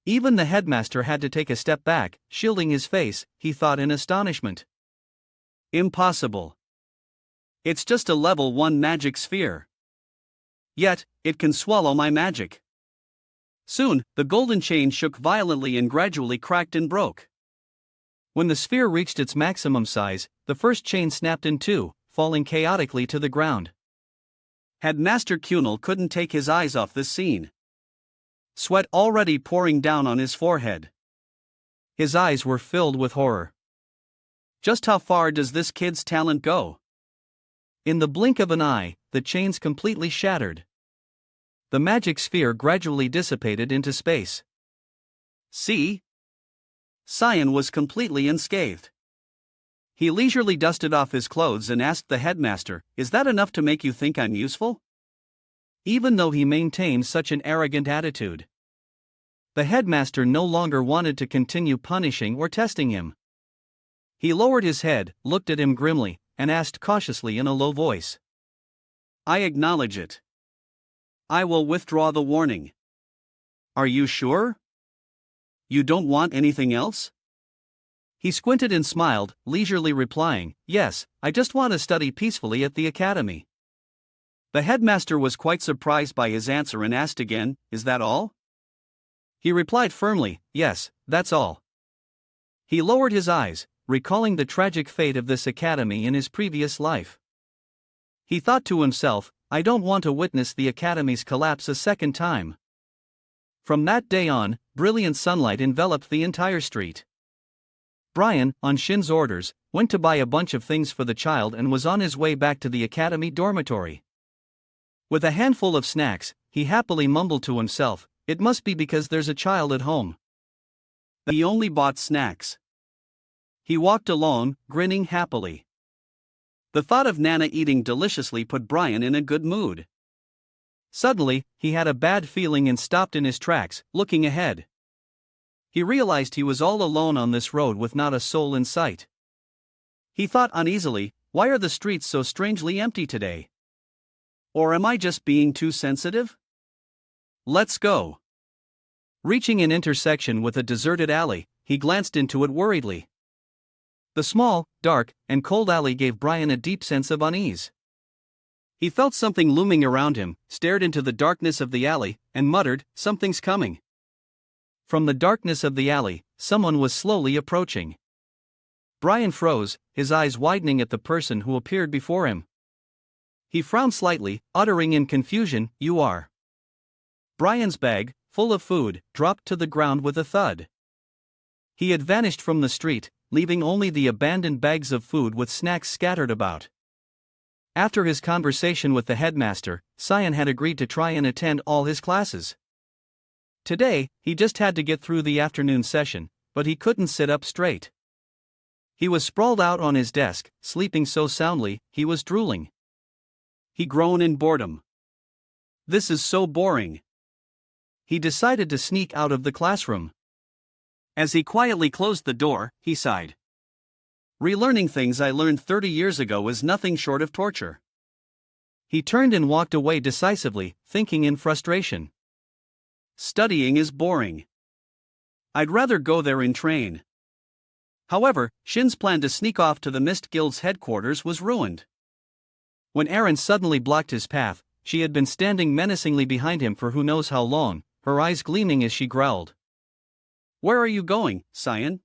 Even the headmaster had to take a step back, shielding his face, he thought in astonishment. Impossible. It's just a level 1 magic sphere. Yet, it can swallow my magic. Soon, the golden chain shook violently and gradually cracked and broke. When the sphere reached its maximum size, the first chain snapped in two, falling chaotically to the ground. Headmaster Cunel couldn't take his eyes off this scene. Sweat already pouring down on his forehead. His eyes were filled with horror. Just how far does this kid's talent go? In the blink of an eye, the chains completely shattered. The magic sphere gradually dissipated into space. See? Cyan was completely unscathed. He leisurely dusted off his clothes and asked the headmaster, "Is that enough to make you think I'm useful?" Even though he maintained such an arrogant attitude, the headmaster no longer wanted to continue punishing or testing him. He lowered his head, looked at him grimly, and asked cautiously in a low voice, "I acknowledge it. I will withdraw the warning. Are you sure? You don't want anything else?" He squinted and smiled, leisurely replying, "Yes, I just want to study peacefully at the academy." The headmaster was quite surprised by his answer and asked again, "Is that all?" He replied firmly, "Yes, that's all." He lowered his eyes, recalling the tragic fate of this academy in his previous life. He thought to himself, "I don't want to witness the academy's collapse a second time." From that day on, brilliant sunlight enveloped the entire street. Brian, on Shin's orders, went to buy a bunch of things for the child and was on his way back to the academy dormitory. With a handful of snacks, he happily mumbled to himself, "It must be because there's a child at home." He only bought snacks. He walked alone, grinning happily. The thought of Nana eating deliciously put Brian in a good mood. Suddenly, he had a bad feeling and stopped in his tracks, looking ahead. He realized he was all alone on this road with not a soul in sight. He thought uneasily, "Why are the streets so strangely empty today? Or am I just being too sensitive? Let's go." Reaching an intersection with a deserted alley, he glanced into it worriedly. The small, dark, and cold alley gave Brian a deep sense of unease. He felt something looming around him, stared into the darkness of the alley, and muttered, "Something's coming." From the darkness of the alley, someone was slowly approaching. Brian froze, his eyes widening at the person who appeared before him. He frowned slightly, uttering in confusion, "You are." Brian's bag, full of food, dropped to the ground with a thud. He had vanished from the street, leaving only the abandoned bags of food with snacks scattered about. After his conversation with the headmaster, Cyan had agreed to try and attend all his classes. Today, he just had to get through the afternoon session, but he couldn't sit up straight. He was sprawled out on his desk, sleeping so soundly, he was drooling. He groaned in boredom. "This is so boring." He decided to sneak out of the classroom. As he quietly closed the door, he sighed. "Relearning things I learned 30 years ago is nothing short of torture." He turned and walked away decisively, thinking in frustration. "Studying is boring. I'd rather go there and train." However, Shin's plan to sneak off to the Mist Guild's headquarters was ruined. When Aaron suddenly blocked his path, she had been standing menacingly behind him for who knows how long, her eyes gleaming as she growled. "Where are you going, Cyan?"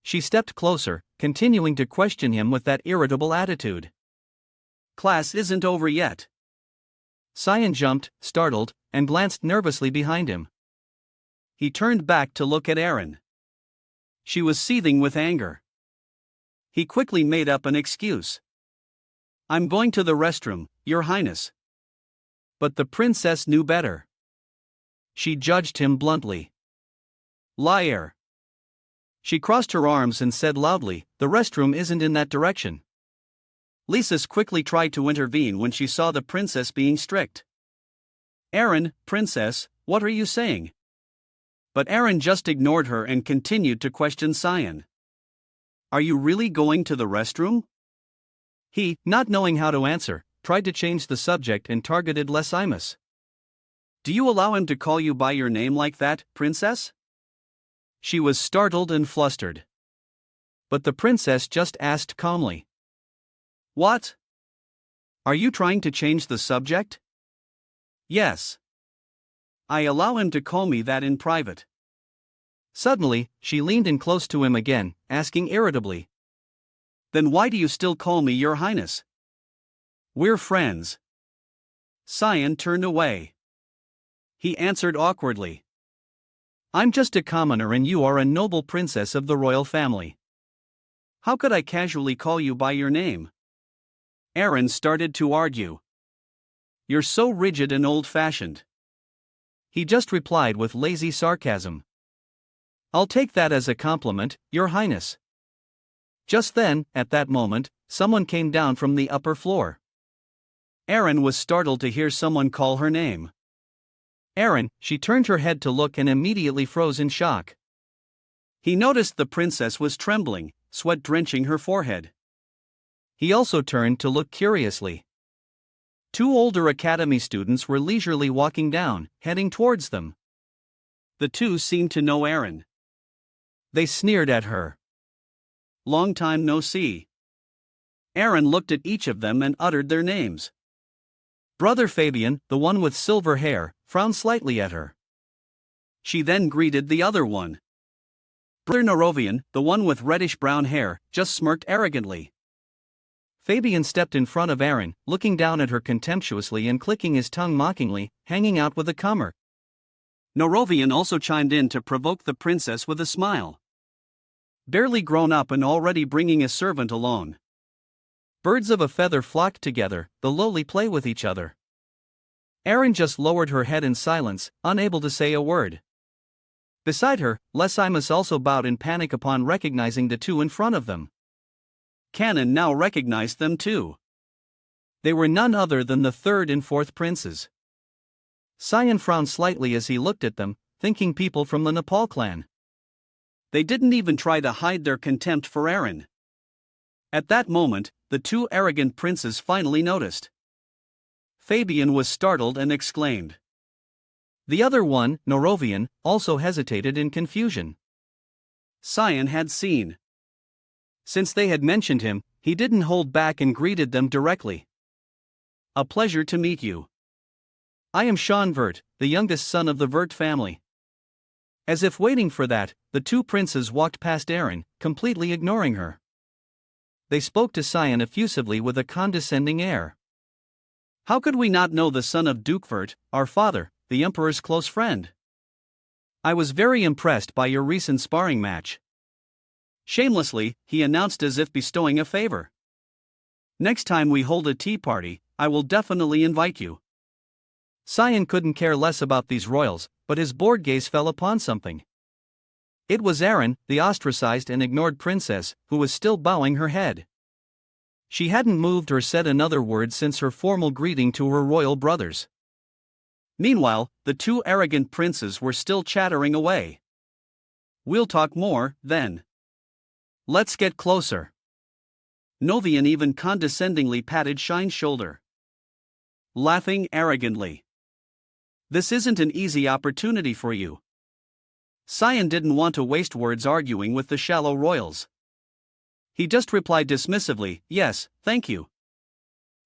She stepped closer, continuing to question him with that irritable attitude. "Class isn't over yet." Cyan jumped, startled, and glanced nervously behind him. He turned back to look at Aaron. She was seething with anger. He quickly made up an excuse. "I'm going to the restroom, Your Highness." But the princess knew better. She judged him bluntly. "Liar." She crossed her arms and said loudly, "The restroom isn't in that direction." Lisis quickly tried to intervene when she saw the princess being strict. "Aaron, princess, what are you saying?" But Aaron just ignored her and continued to question Cyan. "Are you really going to the restroom?" He, not knowing how to answer, tried to change the subject and targeted Les Imus. "Do you allow him to call you by your name like that, princess?" She was startled and flustered. But the princess just asked calmly, "What? Are you trying to change the subject?" "Yes." I allow him to call me that in private. Suddenly, she leaned in close to him again, asking irritably. Then why do you still call me Your Highness? We're friends. Cyan turned away. He answered awkwardly. I'm just a commoner and you are a noble princess of the royal family. How could I casually call you by your name? Aaron started to argue. You're so rigid and old-fashioned. He just replied with lazy sarcasm. I'll take that as a compliment, Your Highness. Just then, at that moment, someone came down from the upper floor. Aaron was startled to hear someone call her name. Aaron, she turned her head to look and immediately froze in shock. He noticed the princess was trembling, sweat drenching her forehead. He also turned to look curiously. 2 older academy students were leisurely walking down, heading towards them. The 2 seemed to know Aaron. They sneered at her. Long time no see. Aaron looked at each of them and uttered their names. Brother Fabian, the one with silver hair, frowned slightly at her. She then greeted the other one. Brother Narovian, the one with reddish-brown hair, just smirked arrogantly. Fabian stepped in front of Aaron, looking down at her contemptuously and clicking his tongue mockingly, hanging out with a comer. Narovian also chimed in to provoke the princess with a smile. Barely grown up and already bringing a servant along. Birds of a feather flock together, the lowly play with each other. Aaron just lowered her head in silence, unable to say a word. Beside her, Lesimus also bowed in panic upon recognizing the 2 in front of them. Canon now recognized them too. They were none other than the 3rd and 4th princes. Cyan frowned slightly as he looked at them, thinking people from the Nepal clan. They didn't even try to hide their contempt for Aaron. At that moment, the 2 arrogant princes finally noticed. Fabian was startled and exclaimed. The other one, Narovian, also hesitated in confusion. Cyan had seen. Since they had mentioned him, he didn't hold back and greeted them directly. A pleasure to meet you. I am Sean Vert, the youngest son of the Vert family. As if waiting for that, the 2 princes walked past Aaron, completely ignoring her. They spoke to Cyan effusively with a condescending air. How could we not know the son of Duke Vert, our father, the Emperor's close friend? I was very impressed by your recent sparring match. Shamelessly, he announced as if bestowing a favor. Next time we hold a tea party, I will definitely invite you. Cyan couldn't care less about these royals, but his bored gaze fell upon something. It was Aaron, the ostracized and ignored princess, who was still bowing her head. She hadn't moved or said another word since her formal greeting to her royal brothers. Meanwhile, the 2 arrogant princes were still chattering away. We'll talk more, then. Let's get closer. Novian even condescendingly patted Shine's shoulder. Laughing arrogantly. This isn't an easy opportunity for you. Cyan didn't want to waste words arguing with the shallow royals. He just replied dismissively, yes, thank you.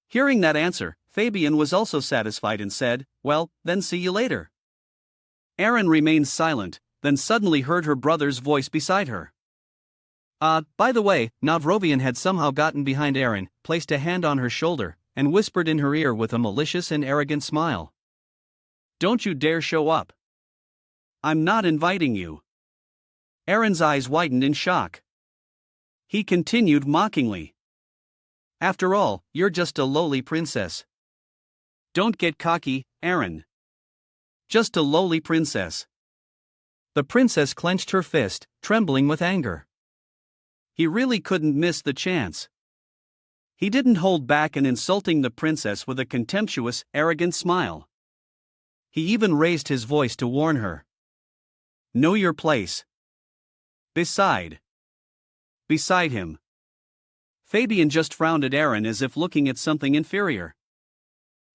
Hearing that answer, Fabian was also satisfied and said, well, then see you later. Aaron remained silent, then suddenly heard her brother's voice beside her. By the way, Narovian had somehow gotten behind Aaron, placed a hand on her shoulder, and whispered in her ear with a malicious and arrogant smile. Don't you dare show up. I'm not inviting you. Aaron's eyes widened in shock. He continued mockingly. After all, you're just a lowly princess. Don't get cocky, Aaron. Just a lowly princess. The princess clenched her fist, trembling with anger. He really couldn't miss the chance. He didn't hold back in insulting the princess with a contemptuous, arrogant smile. He even raised his voice to warn her. Know your place. Beside him. Fabian just frowned at Aaron as if looking at something inferior.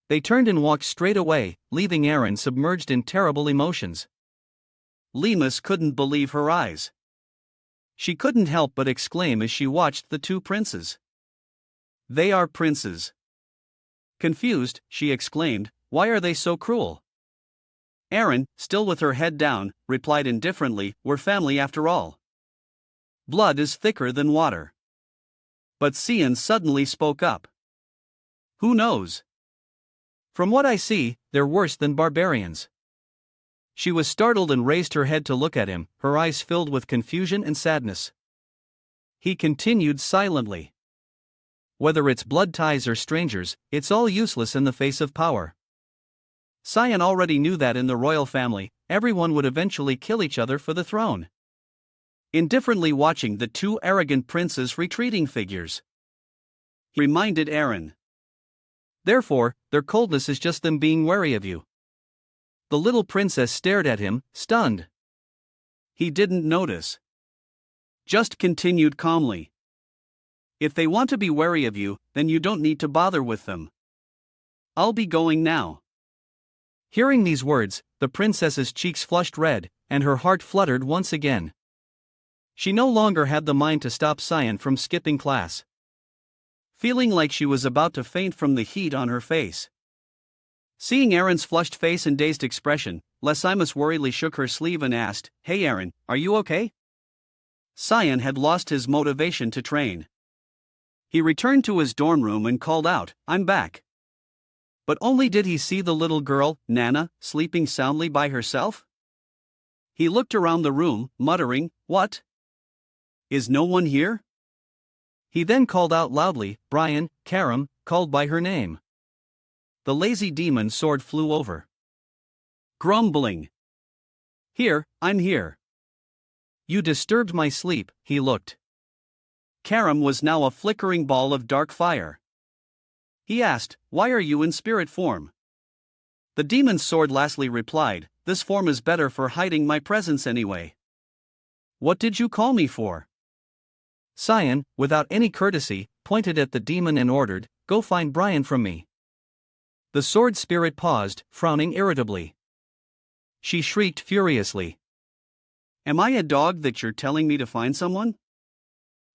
They turned and walked straight away, leaving Aaron submerged in terrible emotions. Lemus couldn't believe her eyes. She couldn't help but exclaim as she watched the 2 princes. They are princes. Confused, she exclaimed, why are they so cruel? Aaron, still with her head down, replied indifferently, "We're family after all. Blood is thicker than water." But Cian suddenly spoke up. "Who knows? From what I see, they're worse than barbarians." She was startled and raised her head to look at him, her eyes filled with confusion and sadness. He continued silently. "Whether it's blood ties or strangers, it's all useless in the face of power. Cian already knew that in the royal family, everyone would eventually kill each other for the throne." Indifferently watching the two arrogant princes' retreating figures, he reminded Aaron. "Therefore, their coldness is just them being wary of you." The little princess stared at him, stunned. He didn't notice. Just continued calmly. "If they want to be wary of you, then you don't need to bother with them. I'll be going now." Hearing these words, the princess's cheeks flushed red, and her heart fluttered once again. She no longer had the mind to stop Cian from skipping class. Feeling like she was about to faint from the heat on her face. Seeing Aaron's flushed face and dazed expression, Lysimus worriedly shook her sleeve and asked, "Hey Aaron, are you okay?" Cian had lost his motivation to train. He returned to his dorm room and called out, "I'm back." But only did he see the little girl, Nana, sleeping soundly by herself. He looked around the room, muttering, "What? Is no one here?" He then called out loudly, "Brian, Karam," called by her name. The lazy demon sword flew over. Grumbling. "Here, I'm here." "You disturbed my sleep," he looked. Karam was now a flickering ball of dark fire. He asked, "Why are you in spirit form?" The demon's sword lastly replied, "This form is better for hiding my presence anyway." "What did you call me for?" Cian, without any courtesy, pointed at the demon and ordered, "Go find Brian from me." The sword spirit paused, frowning irritably. She shrieked furiously. "Am I a dog that you're telling me to find someone?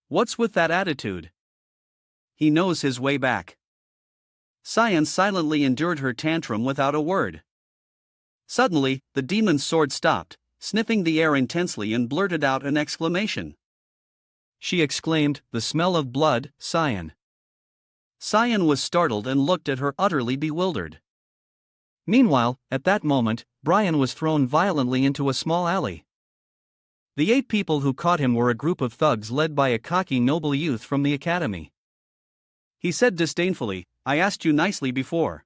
What's with that attitude? He knows his way back." Cian silently endured her tantrum without a word. Suddenly, the demon's sword stopped, sniffing the air intensely and blurted out an exclamation. She exclaimed, "The smell of blood, Cian." Cian was startled and looked at her utterly bewildered. Meanwhile, at that moment, Brian was thrown violently into a small alley. The 8 people who caught him were a group of thugs led by a cocky noble youth from the academy. He said disdainfully, "I asked you nicely before.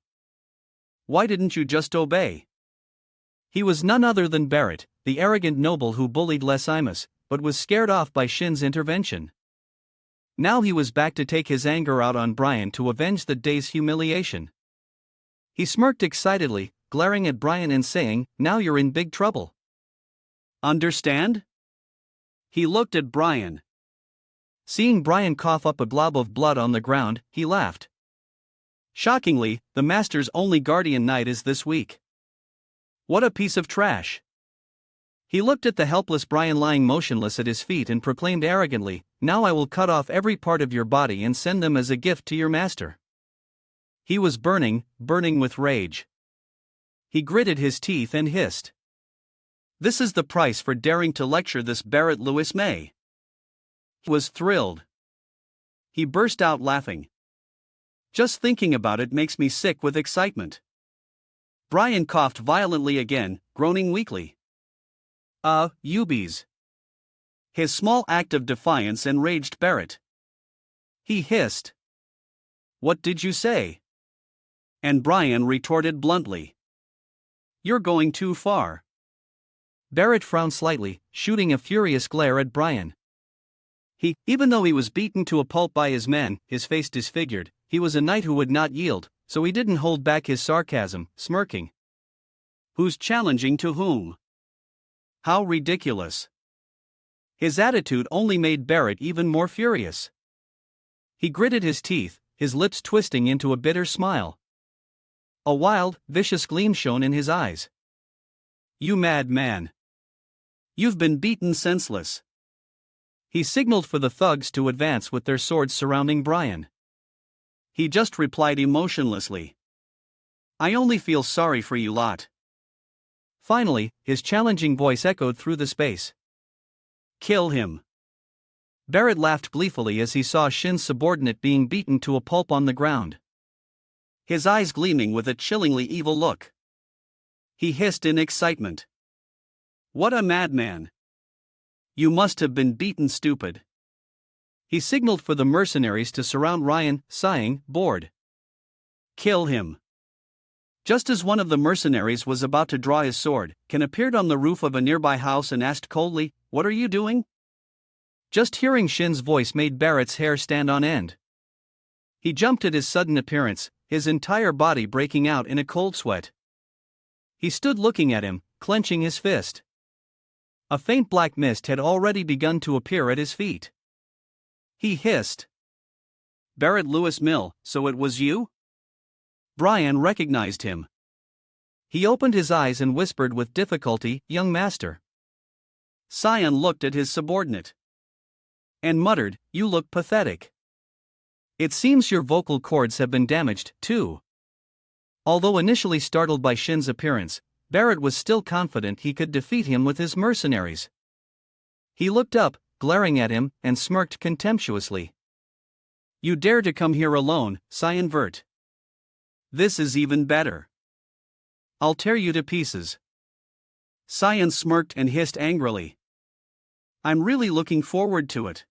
Why didn't you just obey?" He was none other than Barrett, the arrogant noble who bullied Lysimus, but was scared off by Shin's intervention. Now he was back to take his anger out on Brian to avenge the day's humiliation. He smirked excitedly, glaring at Brian and saying, "Now you're in big trouble. Understand?" He looked at Brian. Seeing Brian cough up a glob of blood on the ground, he laughed. Shockingly, the Master's only guardian knight is this weak. What a piece of trash. He looked at the helpless Brian lying motionless at his feet and proclaimed arrogantly, "Now I will cut off every part of your body and send them as a gift to your master." He was burning with rage. He gritted his teeth and hissed. "This is the price for daring to lecture this Barrett Lewis May." He was thrilled. He burst out laughing. "Just thinking about it makes me sick with excitement." Brian coughed violently again, groaning weakly. "Ubies." His small act of defiance enraged Barrett. He hissed, "What did you say?" And Brian retorted bluntly, "You're going too far." Barrett frowned slightly, shooting a furious glare at Brian. Even though he was beaten to a pulp by his men, his face disfigured, he was a knight who would not yield, so he didn't hold back his sarcasm, smirking. "Who's challenging to whom? How ridiculous." His attitude only made Barrett even more furious. He gritted his teeth, his lips twisting into a bitter smile. A wild, vicious gleam shone in his eyes. "You mad man. You've been beaten senseless." He signaled for the thugs to advance with their swords surrounding Brian. He just replied emotionlessly, "I only feel sorry for you lot." Finally, his challenging voice echoed through the space. Kill him. Barrett laughed gleefully as he saw Shin's subordinate being beaten to a pulp on the ground, his eyes gleaming with a chillingly evil look. He hissed in excitement. What a madman! You must have been beaten stupid. He signaled for the mercenaries to surround Ryan, sighing, bored. Kill him. Just as one of the mercenaries was about to draw his sword, Ken appeared on the roof of a nearby house and asked coldly, "What are you doing?" Just hearing Shin's voice made Barrett's hair stand on end. He jumped at his sudden appearance, his entire body breaking out in a cold sweat. He stood looking at him, clenching his fist. A faint black mist had already begun to appear at his feet. He hissed. Barrett Lewis Mill, so it was you? Brian recognized him. He opened his eyes and whispered with difficulty, "Young master." Cyan looked at his subordinate and muttered, "You look pathetic. It seems your vocal cords have been damaged, too." Although initially startled by Shin's appearance, Barrett was still confident he could defeat him with his mercenaries. He looked up, glaring at him, and smirked contemptuously. "You dare to come here alone, Cyan Vert? This is even better. I'll tear you to pieces." Cyan smirked and hissed angrily. "I'm really looking forward to it."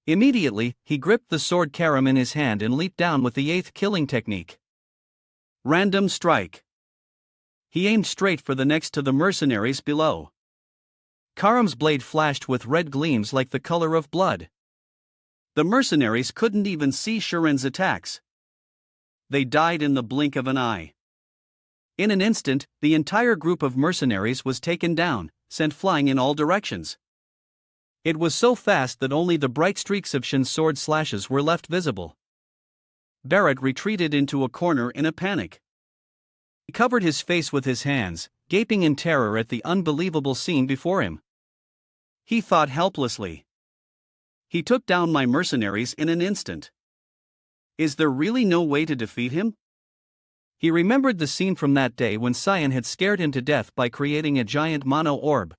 Immediately, he gripped the sword Karam in his hand and leaped down with the 8th killing technique. Random strike. He aimed straight for the next to the mercenaries below. Karam's blade flashed with red gleams like the color of blood. The mercenaries couldn't even see Shuren's attacks. They died in the blink of an eye. In an instant, the entire group of mercenaries was taken down, sent flying in all directions. It was so fast that only the bright streaks of Shin's sword slashes were left visible. Barrett retreated into a corner in a panic. He covered his face with his hands, gaping in terror at the unbelievable scene before him. He thought helplessly. He took down my mercenaries in an instant. Is there really no way to defeat him? He remembered the scene from that day when Cyan had scared him to death by creating a giant mono orb.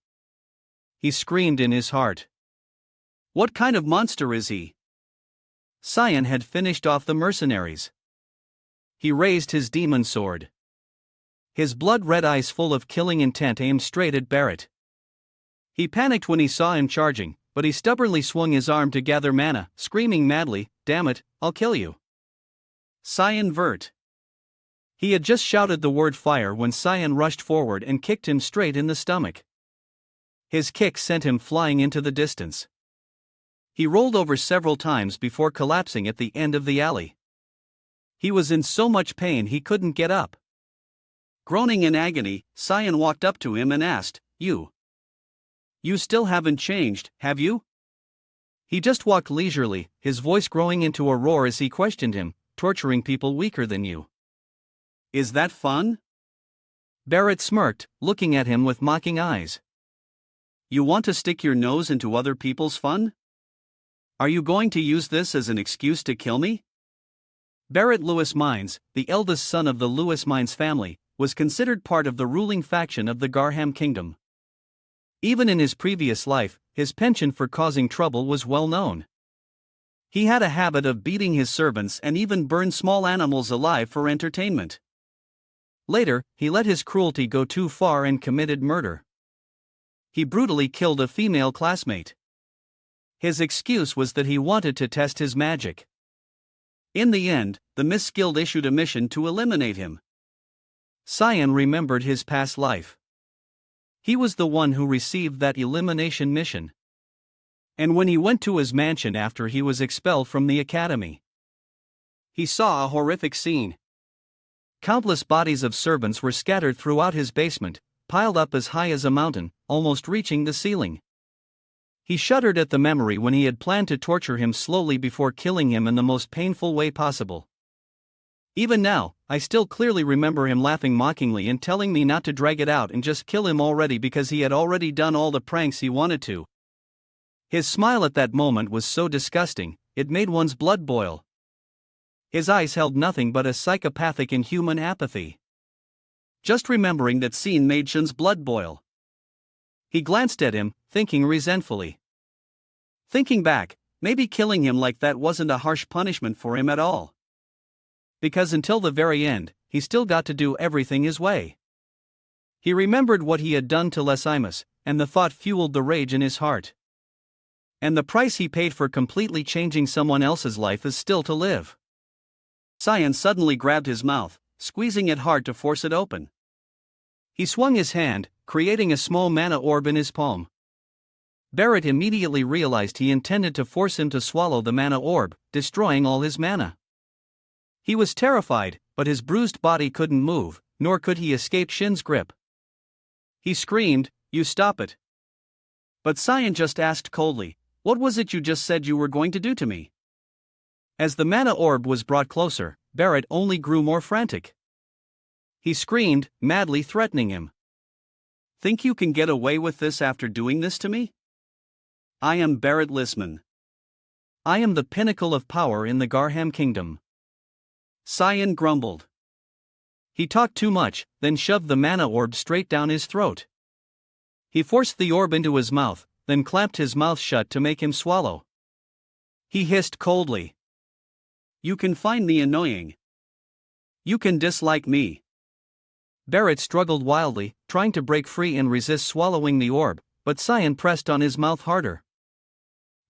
He screamed in his heart. What kind of monster is he? Cyan had finished off the mercenaries. He raised his demon sword. His blood-red eyes full of killing intent aimed straight at Barrett. He panicked when he saw him charging, but he stubbornly swung his arm to gather mana, screaming madly, "Damn it, I'll kill you." Cyan Vert. He had just shouted the word fire when Cyan rushed forward and kicked him straight in the stomach. His kick sent him flying into the distance. He rolled over several times before collapsing at the end of the alley. He was in so much pain he couldn't get up. Groaning in agony, Cyan walked up to him and asked, You still haven't changed, have you?" He just walked leisurely, his voice growing into a roar as he questioned him, "Torturing people weaker than you. Is that fun?" Barrett smirked, looking at him with mocking eyes. "You want to stick your nose into other people's fun? Are you going to use this as an excuse to kill me?" Barrett Lewis Mines, the eldest son of the Lewis Mines family, was considered part of the ruling faction of the Garham Kingdom. Even in his previous life, his penchant for causing trouble was well known. He had a habit of beating his servants and even burned small animals alive for entertainment. Later, he let his cruelty go too far and committed murder. He brutally killed a female classmate. His excuse was that he wanted to test his magic. In the end, the Misskilled issued a mission to eliminate him. Cyan remembered his past life. He was the one who received that elimination mission. And when he went to his mansion after he was expelled from the academy, he saw a horrific scene. Countless bodies of servants were scattered throughout his basement, piled up as high as a mountain, almost reaching the ceiling. He shuddered at the memory when he had planned to torture him slowly before killing him in the most painful way possible. Even now, I still clearly remember him laughing mockingly and telling me not to drag it out and just kill him already because he had already done all the pranks he wanted to. His smile at that moment was so disgusting, it made one's blood boil. His eyes held nothing but a psychopathic inhuman apathy. Just remembering that scene made Shun's blood boil. He glanced at him, thinking resentfully. Thinking back, maybe killing him like that wasn't a harsh punishment for him at all. Because until the very end, he still got to do everything his way. He remembered what he had done to Lesimus, and the thought fueled the rage in his heart. And the price he paid for completely changing someone else's life is still to live. Cyan suddenly grabbed his mouth, squeezing it hard to force it open. He swung his hand, creating a small mana orb in his palm. Barrett immediately realized he intended to force him to swallow the mana orb, destroying all his mana. He was terrified, but his bruised body couldn't move, nor could he escape Shin's grip. He screamed, "You stop it." But Cyan just asked coldly, "What was it you just said you were going to do to me?" As the mana orb was brought closer, Barrett only grew more frantic. He screamed, madly threatening him. "Think you can get away with this after doing this to me? I am Barrett Lisman. I am the pinnacle of power in the Garham Kingdom." Cyan grumbled. He talked too much, then shoved the mana orb straight down his throat. He forced the orb into his mouth, then clamped his mouth shut to make him swallow. He hissed coldly. "You can find me annoying. You can dislike me." Barrett struggled wildly, trying to break free and resist swallowing the orb, but Cyan pressed on his mouth harder.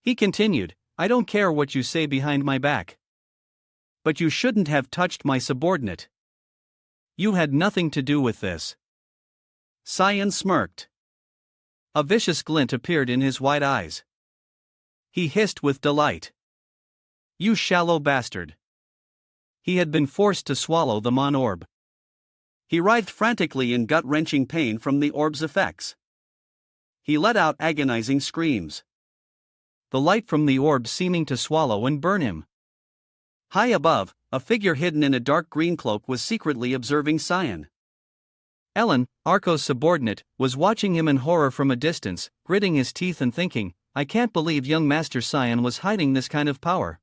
He continued, "I don't care what you say behind my back. But you shouldn't have touched my subordinate. You had nothing to do with this." Cyan smirked. A vicious glint appeared in his wide eyes. He hissed with delight. "You shallow bastard." He had been forced to swallow the Mon orb. He writhed frantically in gut-wrenching pain from the orb's effects. He let out agonizing screams. The light from the orb seeming to swallow and burn him. High above, a figure hidden in a dark green cloak was secretly observing Cyan. Ellen, Arco's subordinate, was watching him in horror from a distance, gritting his teeth and thinking, "I can't believe young Master Cyan was hiding this kind of power.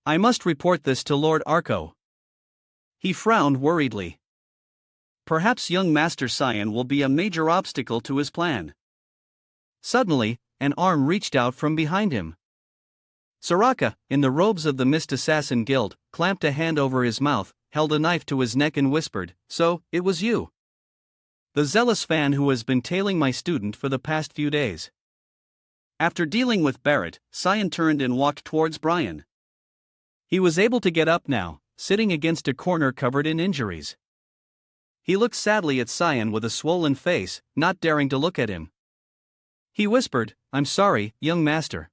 I must report this to Lord Arco." He frowned worriedly. Perhaps young Master Cyan will be a major obstacle to his plan. Suddenly, an arm reached out from behind him. Soraka, in the robes of the Mist Assassin Guild, clamped a hand over his mouth, held a knife to his neck and whispered, "So, it was you. The zealous fan who has been tailing my student for the past few days." After dealing with Barrett, Cyan turned and walked towards Brian. He was able to get up now, sitting against a corner covered in injuries. He looked sadly at Cyan with a swollen face, not daring to look at him. He whispered, "I'm sorry, young master.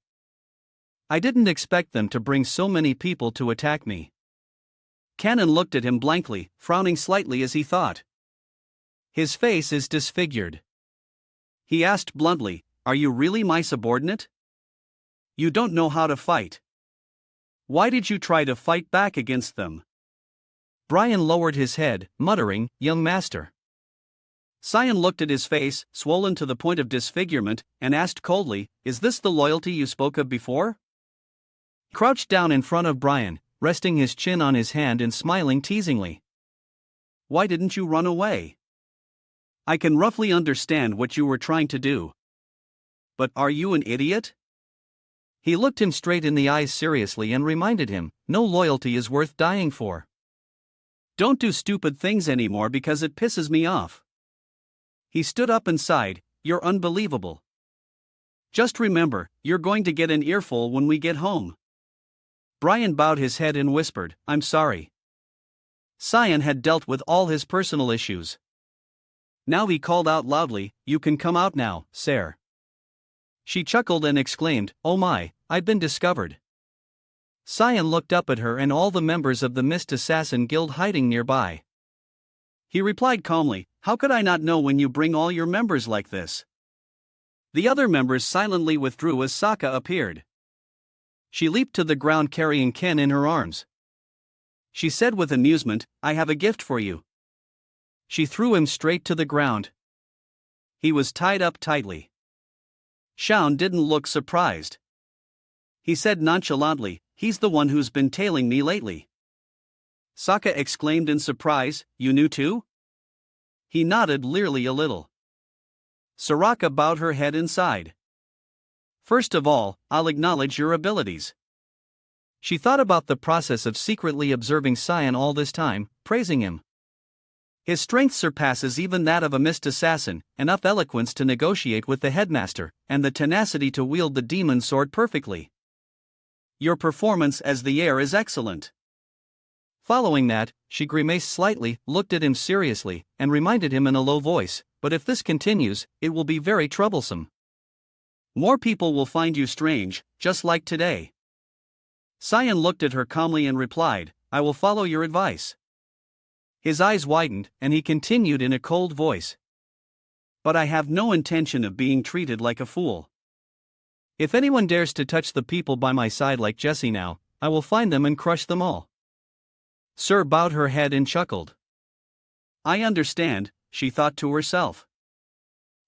I didn't expect them to bring so many people to attack me." Cannon looked at him blankly, frowning slightly as he thought. His face is disfigured. He asked bluntly, "Are you really my subordinate? You don't know how to fight. Why did you try to fight back against them?" Brian lowered his head, muttering, "Young master." Cyan looked at his face, swollen to the point of disfigurement, and asked coldly, "Is this the loyalty you spoke of before?" He crouched down in front of Brian, resting his chin on his hand and smiling teasingly. "Why didn't you run away? I can roughly understand what you were trying to do. But are you an idiot?" He looked him straight in the eyes seriously and reminded him, "No loyalty is worth dying for. Don't do stupid things anymore because it pisses me off." He stood up and sighed, "You're unbelievable. Just remember, you're going to get an earful when we get home." Brian bowed his head and whispered, "I'm sorry." Cyan had dealt with all his personal issues. Now he called out loudly, "You can come out now, sir." She chuckled and exclaimed, "Oh my, I've been discovered." Cyan looked up at her and all the members of the Mist Assassin Guild hiding nearby. He replied calmly, "How could I not know when you bring all your members like this?" The other members silently withdrew as Sokka appeared. She leaped to the ground carrying Ken in her arms. She said with amusement, "I have a gift for you." She threw him straight to the ground. He was tied up tightly. Shaun didn't look surprised. He said nonchalantly, "He's the one who's been tailing me lately." Sokka exclaimed in surprise, "You knew too?" He nodded leerly a little. Soraka bowed her head and sighed. First of all, I'll acknowledge your abilities. She thought about the process of secretly observing Cyan all this time, praising him. His strength surpasses even that of a mist assassin, enough eloquence to negotiate with the headmaster, and the tenacity to wield the demon sword perfectly. Your performance as the heir is excellent. Following that, she grimaced slightly, looked at him seriously, and reminded him in a low voice, but if this continues, it will be very troublesome. More people will find you strange, just like today. Cyan looked at her calmly and replied, I will follow your advice. His eyes widened, and he continued in a cold voice. But I have no intention of being treated like a fool. If anyone dares to touch the people by my side like Jessie now, I will find them and crush them all. Sir bowed her head and chuckled. I understand, she thought to herself.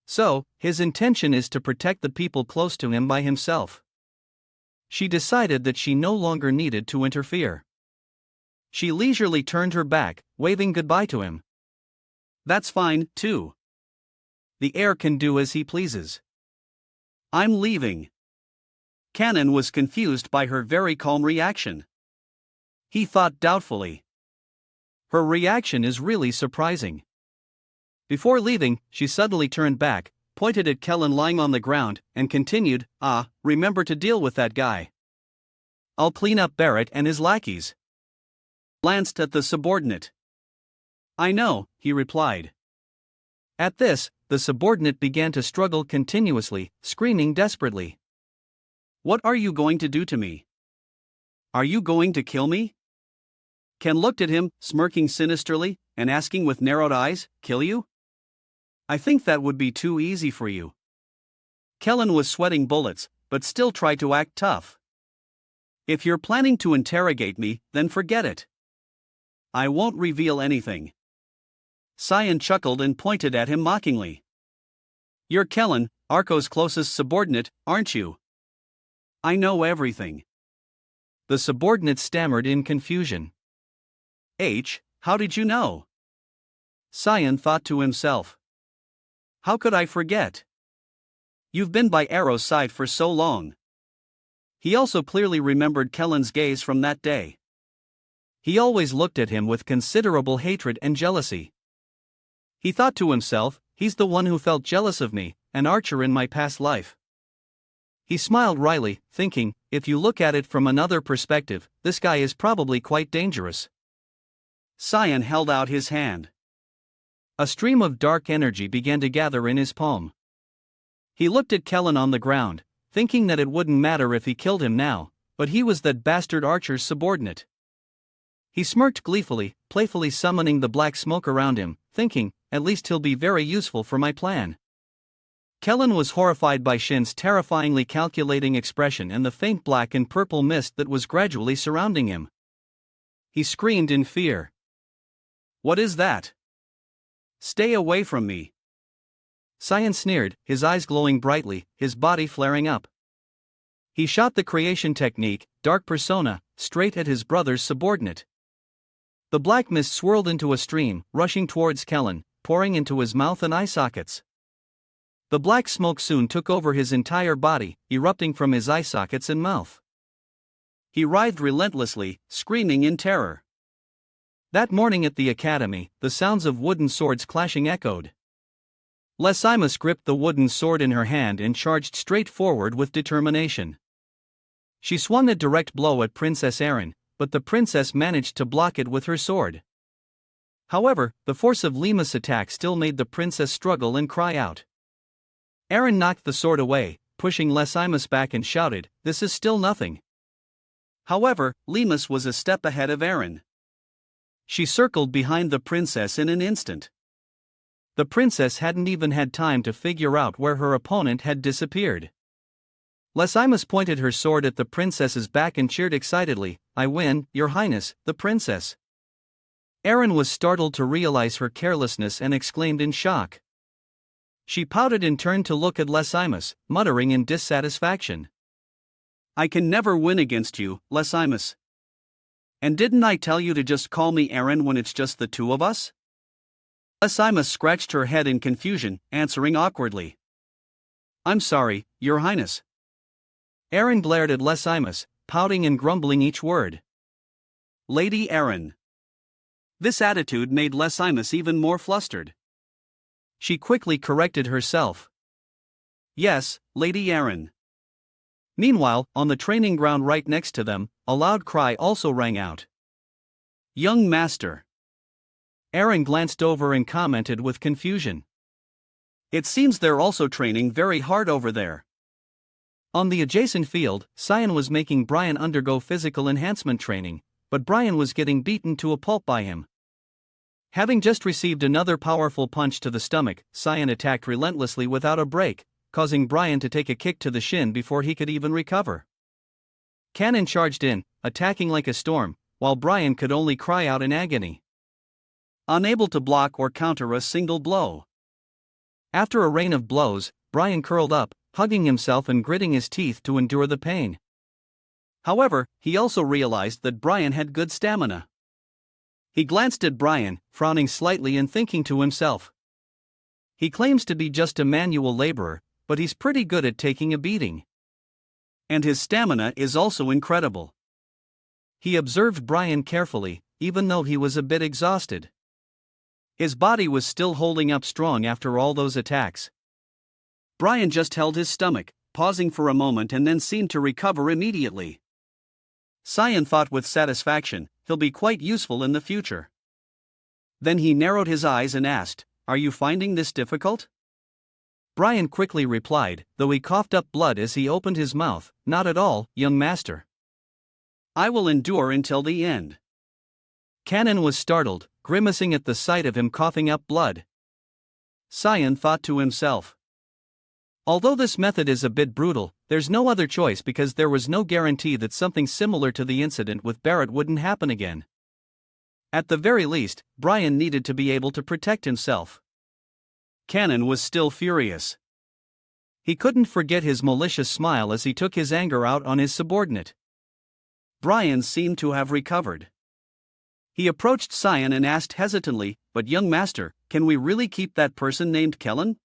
So, his intention is to protect the people close to him by himself. She decided that she no longer needed to interfere. She leisurely turned her back, waving goodbye to him. That's fine, too. The heir can do as he pleases. I'm leaving. Canon was confused by her very calm reaction. He thought doubtfully. Her reaction is really surprising. Before leaving, she suddenly turned back, pointed at Kellen lying on the ground, and continued, remember to deal with that guy. I'll clean up Barrett and his lackeys. Glanced at the subordinate. I know, he replied. At this, the subordinate began to struggle continuously, screaming desperately. What are you going to do to me? Are you going to kill me? Ken looked at him, smirking sinisterly, and asking with narrowed eyes, kill you? I think that would be too easy for you. Kellen was sweating bullets, but still tried to act tough. If you're planning to interrogate me, then forget it. I won't reveal anything. Cyan chuckled and pointed at him mockingly. You're Kellen, Arco's closest subordinate, aren't you? I know everything. The subordinate stammered in confusion. How did you know? Cyan thought to himself. How could I forget? You've been by Arrow's side for so long. He also clearly remembered Kellen's gaze from that day. He always looked at him with considerable hatred and jealousy. He thought to himself, he's the one who felt jealous of me, an archer in my past life. He smiled wryly, thinking, if you look at it from another perspective, this guy is probably quite dangerous. Cyan held out his hand. A stream of dark energy began to gather in his palm. He looked at Kellen on the ground, thinking that it wouldn't matter if he killed him now, but he was that bastard archer's subordinate. He smirked gleefully, playfully summoning the black smoke around him, thinking, at least he'll be very useful for my plan. Kellen was horrified by Shin's terrifyingly calculating expression and the faint black and purple mist that was gradually surrounding him. He screamed in fear. What is that? Stay away from me. Cyan sneered, his eyes glowing brightly, his body flaring up. He shot the creation technique, Dark Persona, straight at his brother's subordinate. The black mist swirled into a stream, rushing towards Kellen, pouring into his mouth and eye sockets. The black smoke soon took over his entire body, erupting from his eye sockets and mouth. He writhed relentlessly, screaming in terror. That morning at the academy, the sounds of wooden swords clashing echoed. Lesimus gripped the wooden sword in her hand and charged straight forward with determination. She swung a direct blow at Princess Erin, but the princess managed to block it with her sword. However, the force of Lima's attack still made the princess struggle and cry out. Erin knocked the sword away, pushing Lesimus back and shouted, "This is still nothing." However, Limas was a step ahead of Erin. She circled behind the princess in an instant. The princess hadn't even had time to figure out where her opponent had disappeared. Lesimus pointed her sword at the princess's back and cheered excitedly, "I win, Your Highness, the princess." Erin was startled to realize her carelessness and exclaimed in shock. She pouted and turned to look at Lesimus, muttering in dissatisfaction. I can never win against you, Lesimus. And didn't I tell you to just call me Erin when it's just the two of us? Lessima scratched her head in confusion, answering awkwardly. I'm sorry, Your Highness. Aaron glared at Lessimus, pouting and grumbling each word. Lady Aaron. This attitude made Lessimus even more flustered. She quickly corrected herself. Yes, Lady Aaron. Meanwhile, on the training ground right next to them, a loud cry also rang out. Young Master. Aaron glanced over and commented with confusion. It seems they're also training very hard over there. On the adjacent field, Cyan was making Brian undergo physical enhancement training, but Brian was getting beaten to a pulp by him. Having just received another powerful punch to the stomach, Cyan attacked relentlessly without a break, causing Brian to take a kick to the shin before he could even recover. Cannon charged in, attacking like a storm, while Brian could only cry out in agony, unable to block or counter a single blow. After a rain of blows, Brian curled up, hugging himself and gritting his teeth to endure the pain. However, he also realized that Brian had good stamina. He glanced at Brian, frowning slightly and thinking to himself. He claims to be just a manual laborer, but he's pretty good at taking a beating. And his stamina is also incredible. He observed Brian carefully, even though he was a bit exhausted. His body was still holding up strong after all those attacks. Brian just held his stomach, pausing for a moment and then seemed to recover immediately. Cyan thought with satisfaction, he'll be quite useful in the future. Then he narrowed his eyes and asked, Are you finding this difficult? Brian quickly replied, though he coughed up blood as he opened his mouth, Not at all, young master. I will endure until the end. Cannon was startled, grimacing at the sight of him coughing up blood. Cyan thought to himself. Although this method is a bit brutal, there's no other choice because there was no guarantee that something similar to the incident with Barrett wouldn't happen again. At the very least, Brian needed to be able to protect himself. Cannon was still furious. He couldn't forget his malicious smile as he took his anger out on his subordinate. Brian seemed to have recovered. He approached Cyan and asked hesitantly, But young master, can we really keep that person named Kellen?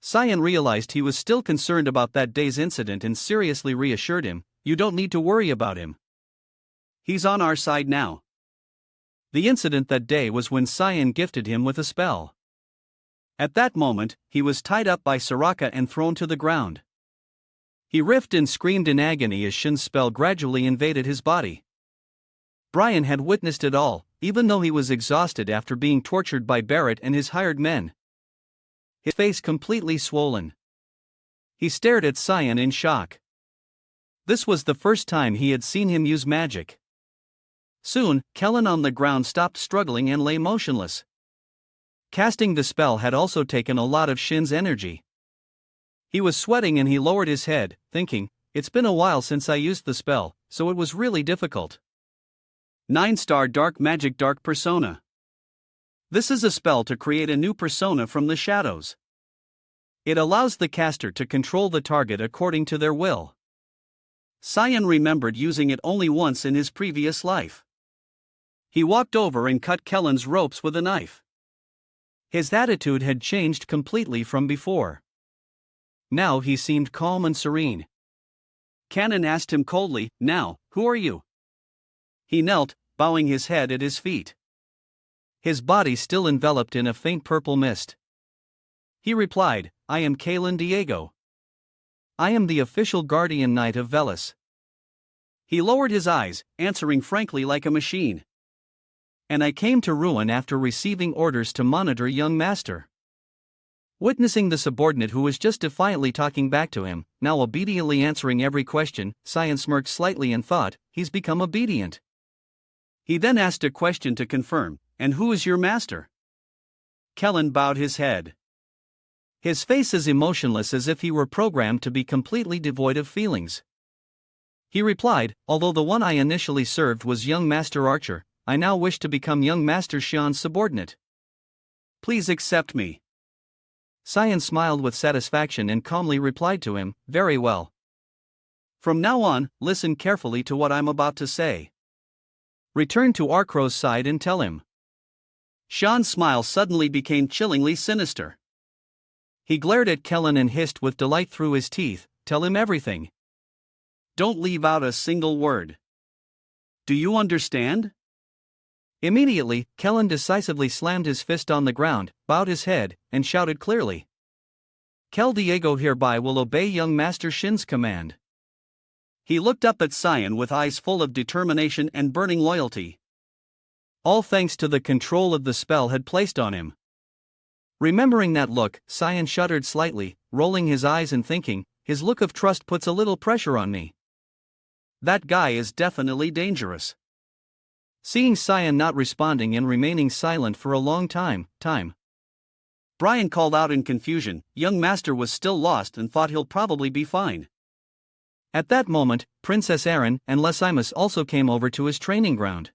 Cyan realized he was still concerned about that day's incident and seriously reassured him, You don't need to worry about him. He's on our side now. The incident that day was when Cyan gifted him with a spell. At that moment, he was tied up by Soraka and thrown to the ground. He riffed and screamed in agony as Shin's spell gradually invaded his body. Brian had witnessed it all, even though he was exhausted after being tortured by Barrett and his hired men. His face completely swollen. He stared at Cyan in shock. This was the first time he had seen him use magic. Soon, Kellen on the ground stopped struggling and lay motionless. Casting the spell had also taken a lot of Shin's energy. He was sweating and he lowered his head, thinking, It's been a while since I used the spell, so it was really difficult. 9-star Dark Magic Dark Persona. This is a spell to create a new persona from the shadows. It allows the caster to control the target according to their will. Cyan remembered using it only once in his previous life. He walked over and cut Kellen's ropes with a knife. His attitude had changed completely from before. Now he seemed calm and serene. Cannon asked him coldly, Now, who are you? He knelt, bowing his head at his feet. His body still enveloped in a faint purple mist. He replied, I am Kalen Diego. I am the official guardian knight of Velis. He lowered his eyes, answering frankly like a machine. And I came to Ruin after receiving orders to monitor young master. Witnessing the subordinate who was just defiantly talking back to him, now obediently answering every question, Cyan smirked slightly and thought, He's become obedient. He then asked a question to confirm, And who is your master? Kellen bowed his head. His face as emotionless as if he were programmed to be completely devoid of feelings. He replied, Although the one I initially served was young Master Archer, I now wish to become young Master Xian's subordinate. Please accept me. Cyan smiled with satisfaction and calmly replied to him, Very well. From now on, listen carefully to what I'm about to say. Return to Arcrow's side and tell him. Sean's smile suddenly became chillingly sinister. He glared at Kellen and hissed with delight through his teeth, "Tell him everything. Don't leave out a single word. Do you understand?" Immediately, Kellen decisively slammed his fist on the ground, bowed his head, and shouted clearly, "Kel Diego hereby will obey young Master Shin's command." He looked up at Cyan with eyes full of determination and burning loyalty. All thanks to the control of the spell had placed on him. Remembering that look, Cyan shuddered slightly, rolling his eyes and thinking, his look of trust puts a little pressure on me. That guy is definitely dangerous. Seeing Cyan not responding and remaining silent for a long time, Brian called out in confusion. Young Master was still lost and thought he'll probably be fine. At that moment, Princess Erin and Lesimus also came over to his training ground.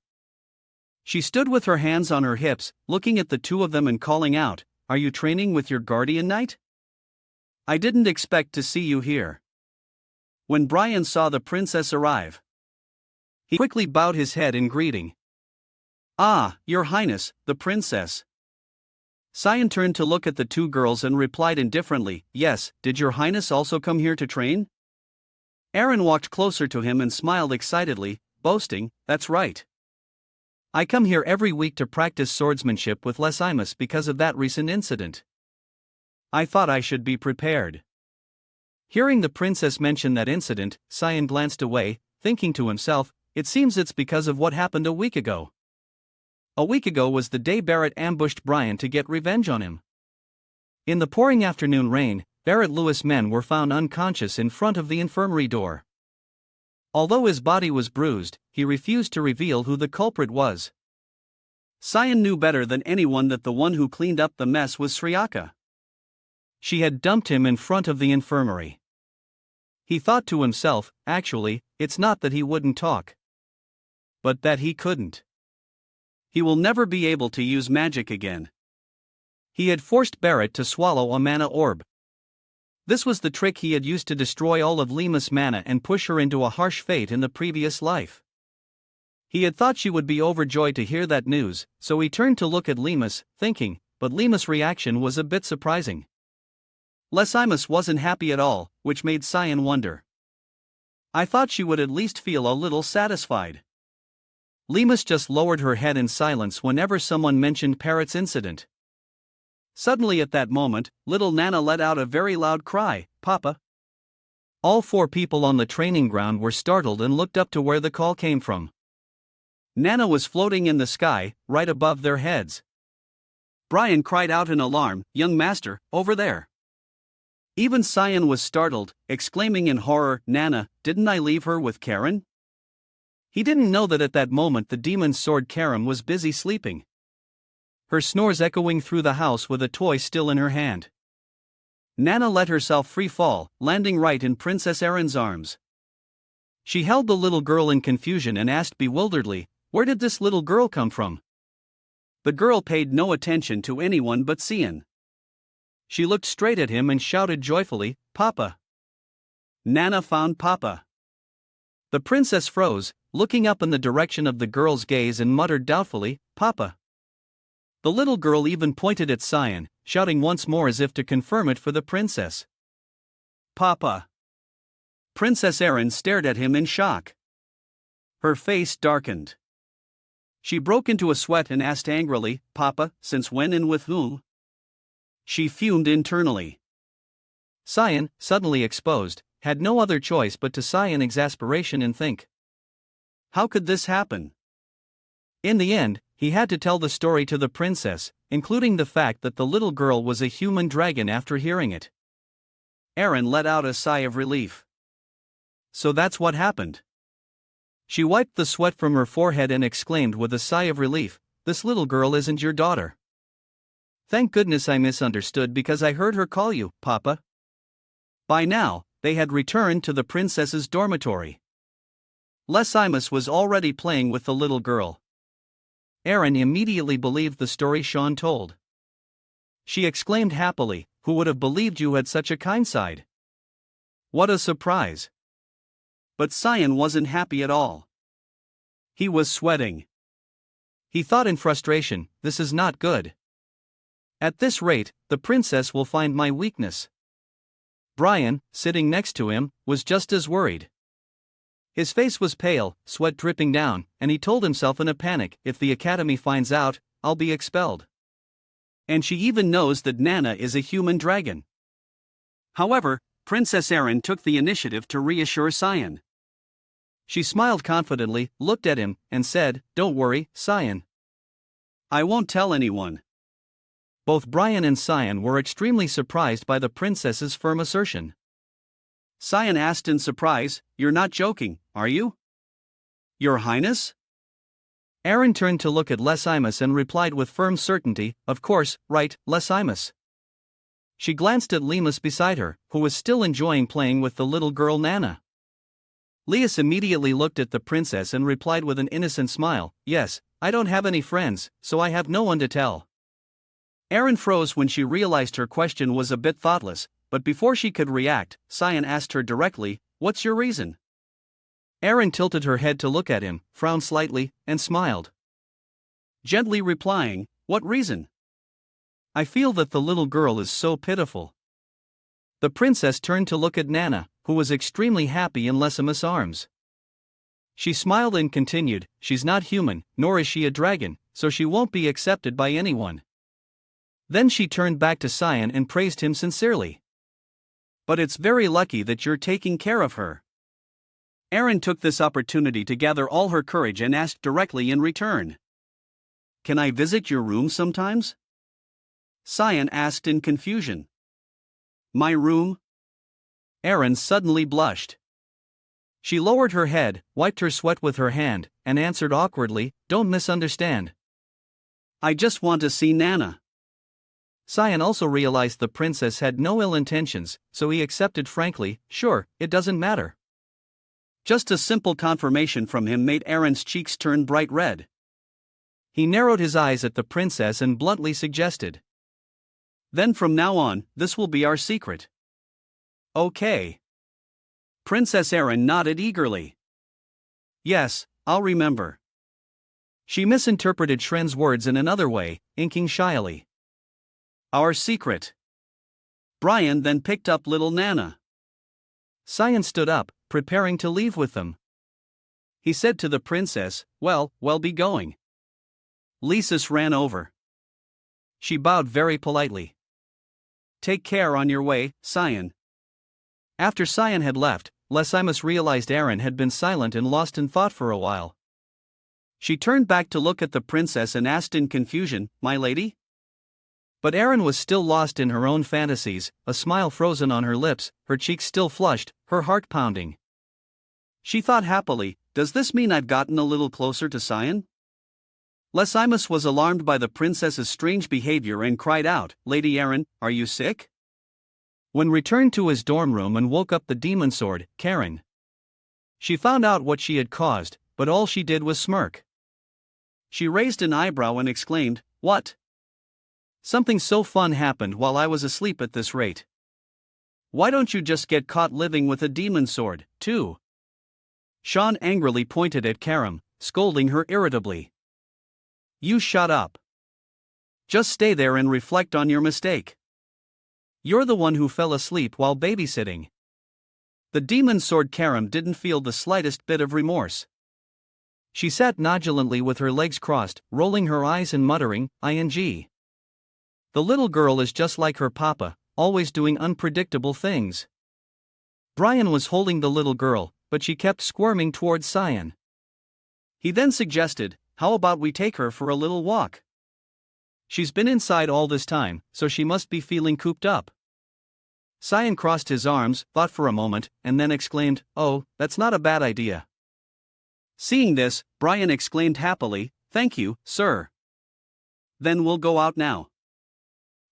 She stood with her hands on her hips, looking at the two of them and calling out, "Are you training with your guardian knight? I didn't expect to see you here." When Brian saw the princess arrive, he quickly bowed his head in greeting. "Ah, Your Highness, the princess." Cyan turned to look at the two girls and replied indifferently, "Yes, did Your Highness also come here to train?" Erin walked closer to him and smiled excitedly, boasting, "That's right. I come here every week to practice swordsmanship with Lesimus because of that recent incident. I thought I should be prepared." Hearing the princess mention that incident, Cyan glanced away, thinking to himself, "It seems it's because of what happened a week ago." A week ago was the day Barrett ambushed Brian to get revenge on him. In the pouring afternoon rain, Barrett Lewis' men were found unconscious in front of the infirmary door. Although his body was bruised, he refused to reveal who the culprit was. Cyan knew better than anyone that the one who cleaned up the mess was Sriaka. She had dumped him in front of the infirmary. He thought to himself, actually, it's not that he wouldn't talk, but that he couldn't. He will never be able to use magic again. He had forced Barrett to swallow a mana orb. This was the trick he had used to destroy all of Lima's mana and push her into a harsh fate in the previous life. He had thought she would be overjoyed to hear that news, so he turned to look at Limas, thinking, but Lima's reaction was a bit surprising. Lesimus wasn't happy at all, which made Cyan wonder. I thought she would at least feel a little satisfied. Limas just lowered her head in silence whenever someone mentioned Parrot's incident. Suddenly at that moment, little Nana let out a very loud cry, "Papa!" All four people on the training ground were startled and looked up to where the call came from. Nana was floating in the sky, right above their heads. Brian cried out in alarm, "Young Master, over there!" Even Cyan was startled, exclaiming in horror, "Nana, didn't I leave her with Karen?" He didn't know that at that moment the demon's sword Karen was busy sleeping, her snores echoing through the house with a toy still in her hand. Nana let herself free fall, landing right in Princess Erin's arms. She held the little girl in confusion and asked bewilderedly, "Where did this little girl come from?" The girl paid no attention to anyone but Cyan. She looked straight at him and shouted joyfully, "Papa!" Nana found Papa. The princess froze, looking up in the direction of the girl's gaze and muttered doubtfully, "Papa." The little girl even pointed at Cyan, shouting once more as if to confirm it for the princess. "Papa." Princess Erin stared at him in shock. Her face darkened. She broke into a sweat and asked angrily, "Papa, since when and with whom?" She fumed internally. Cyan, suddenly exposed, had no other choice but to sigh in exasperation and think, how could this happen? In the end, he had to tell the story to the princess, including the fact that the little girl was a human dragon after hearing it. Erin let out a sigh of relief. So that's what happened. She wiped the sweat from her forehead and exclaimed with a sigh of relief, "This little girl isn't your daughter." "Thank goodness I misunderstood because I heard her call you, Papa." By now, they had returned to the princess's dormitory. Lesimus was already playing with the little girl. Erin immediately believed the story Sean told. She exclaimed happily, "Who would have believed you had such a kind side? What a surprise!" But Cyan wasn't happy at all. He was sweating. He thought in frustration, this is not good. At this rate, the princess will find my weakness. Brian, sitting next to him, was just as worried. His face was pale, sweat dripping down, and he told himself in a panic, if the academy finds out, I'll be expelled. And she even knows that Nana is a human dragon. However, Princess Erin took the initiative to reassure Cyan. She smiled confidently, looked at him, and said, don't worry, Cyan. I won't tell anyone. Both Brian and Cyan were extremely surprised by the princess's firm assertion. Cyan asked in surprise, you're not joking, are you? Your Highness? Erin turned to look at Lesimus and replied with firm certainty, of course, right, Lesimus. She glanced at Lemus beside her, who was still enjoying playing with the little girl Nana. Leus immediately looked at the princess and replied with an innocent smile, yes, I don't have any friends, so I have no one to tell. Erin froze when she realized her question was a bit thoughtless, but before she could react, Cyan asked her directly, what's your reason? Erin tilted her head to look at him, frowned slightly, and smiled. Gently replying, what reason? I feel that the little girl is so pitiful. The princess turned to look at Nana, who was extremely happy in Lesimus' arms. She smiled and continued, she's not human, nor is she a dragon, so she won't be accepted by anyone. Then she turned back to Cyan and praised him sincerely. But it's very lucky that you're taking care of her. Erin took this opportunity to gather all her courage and asked directly in return. Can I visit your room sometimes? Cyan asked in confusion. My room? Erin suddenly blushed. She lowered her head, wiped her sweat with her hand, and answered awkwardly, don't misunderstand. I just want to see Nana. Cyan also realized the princess had no ill intentions, so he accepted frankly, sure, it doesn't matter. Just a simple confirmation from him made Erin's cheeks turn bright red. He narrowed his eyes at the princess and bluntly suggested. Then from now on, this will be our secret. Okay. Princess Erin nodded eagerly. Yes, I'll remember. She misinterpreted Shren's words in another way, inking shyly. Our secret. Brian then picked up little Nana. Cyan stood up, preparing to leave with them. He said to the princess, well, be going. Lysis ran over. She bowed very politely. Take care on your way, Cyan. After Cyan had left, Lesimus realized Erin had been silent and lost in thought for a while. She turned back to look at the princess and asked in confusion, my lady? But Erin was still lost in her own fantasies, a smile frozen on her lips, her cheeks still flushed, her heart pounding. She thought happily, does this mean I've gotten a little closer to Cyan? Lesimus was alarmed by the princess's strange behavior and cried out, Lady Erin, are you sick? When returned to his dorm room and woke up the demon sword, Karen. She found out what she had caused, but all she did was smirk. She raised an eyebrow and exclaimed, what? Something so fun happened while I was asleep at this rate. Why don't you just get caught living with a demon sword, too? Sean angrily pointed at Karam, scolding her irritably. You shut up. Just stay there and reflect on your mistake. You're the one who fell asleep while babysitting. The demon sword Karam didn't feel the slightest bit of remorse. She sat nonchalant with her legs crossed, rolling her eyes and muttering, ing. The little girl is just like her papa, always doing unpredictable things. Brian was holding the little girl, but she kept squirming towards Cyan. He then suggested, how about we take her for a little walk? She's been inside all this time, so she must be feeling cooped up. Cyan crossed his arms, thought for a moment, and then exclaimed, oh, that's not a bad idea. Seeing this, Brian exclaimed happily, thank you, sir. Then we'll go out now.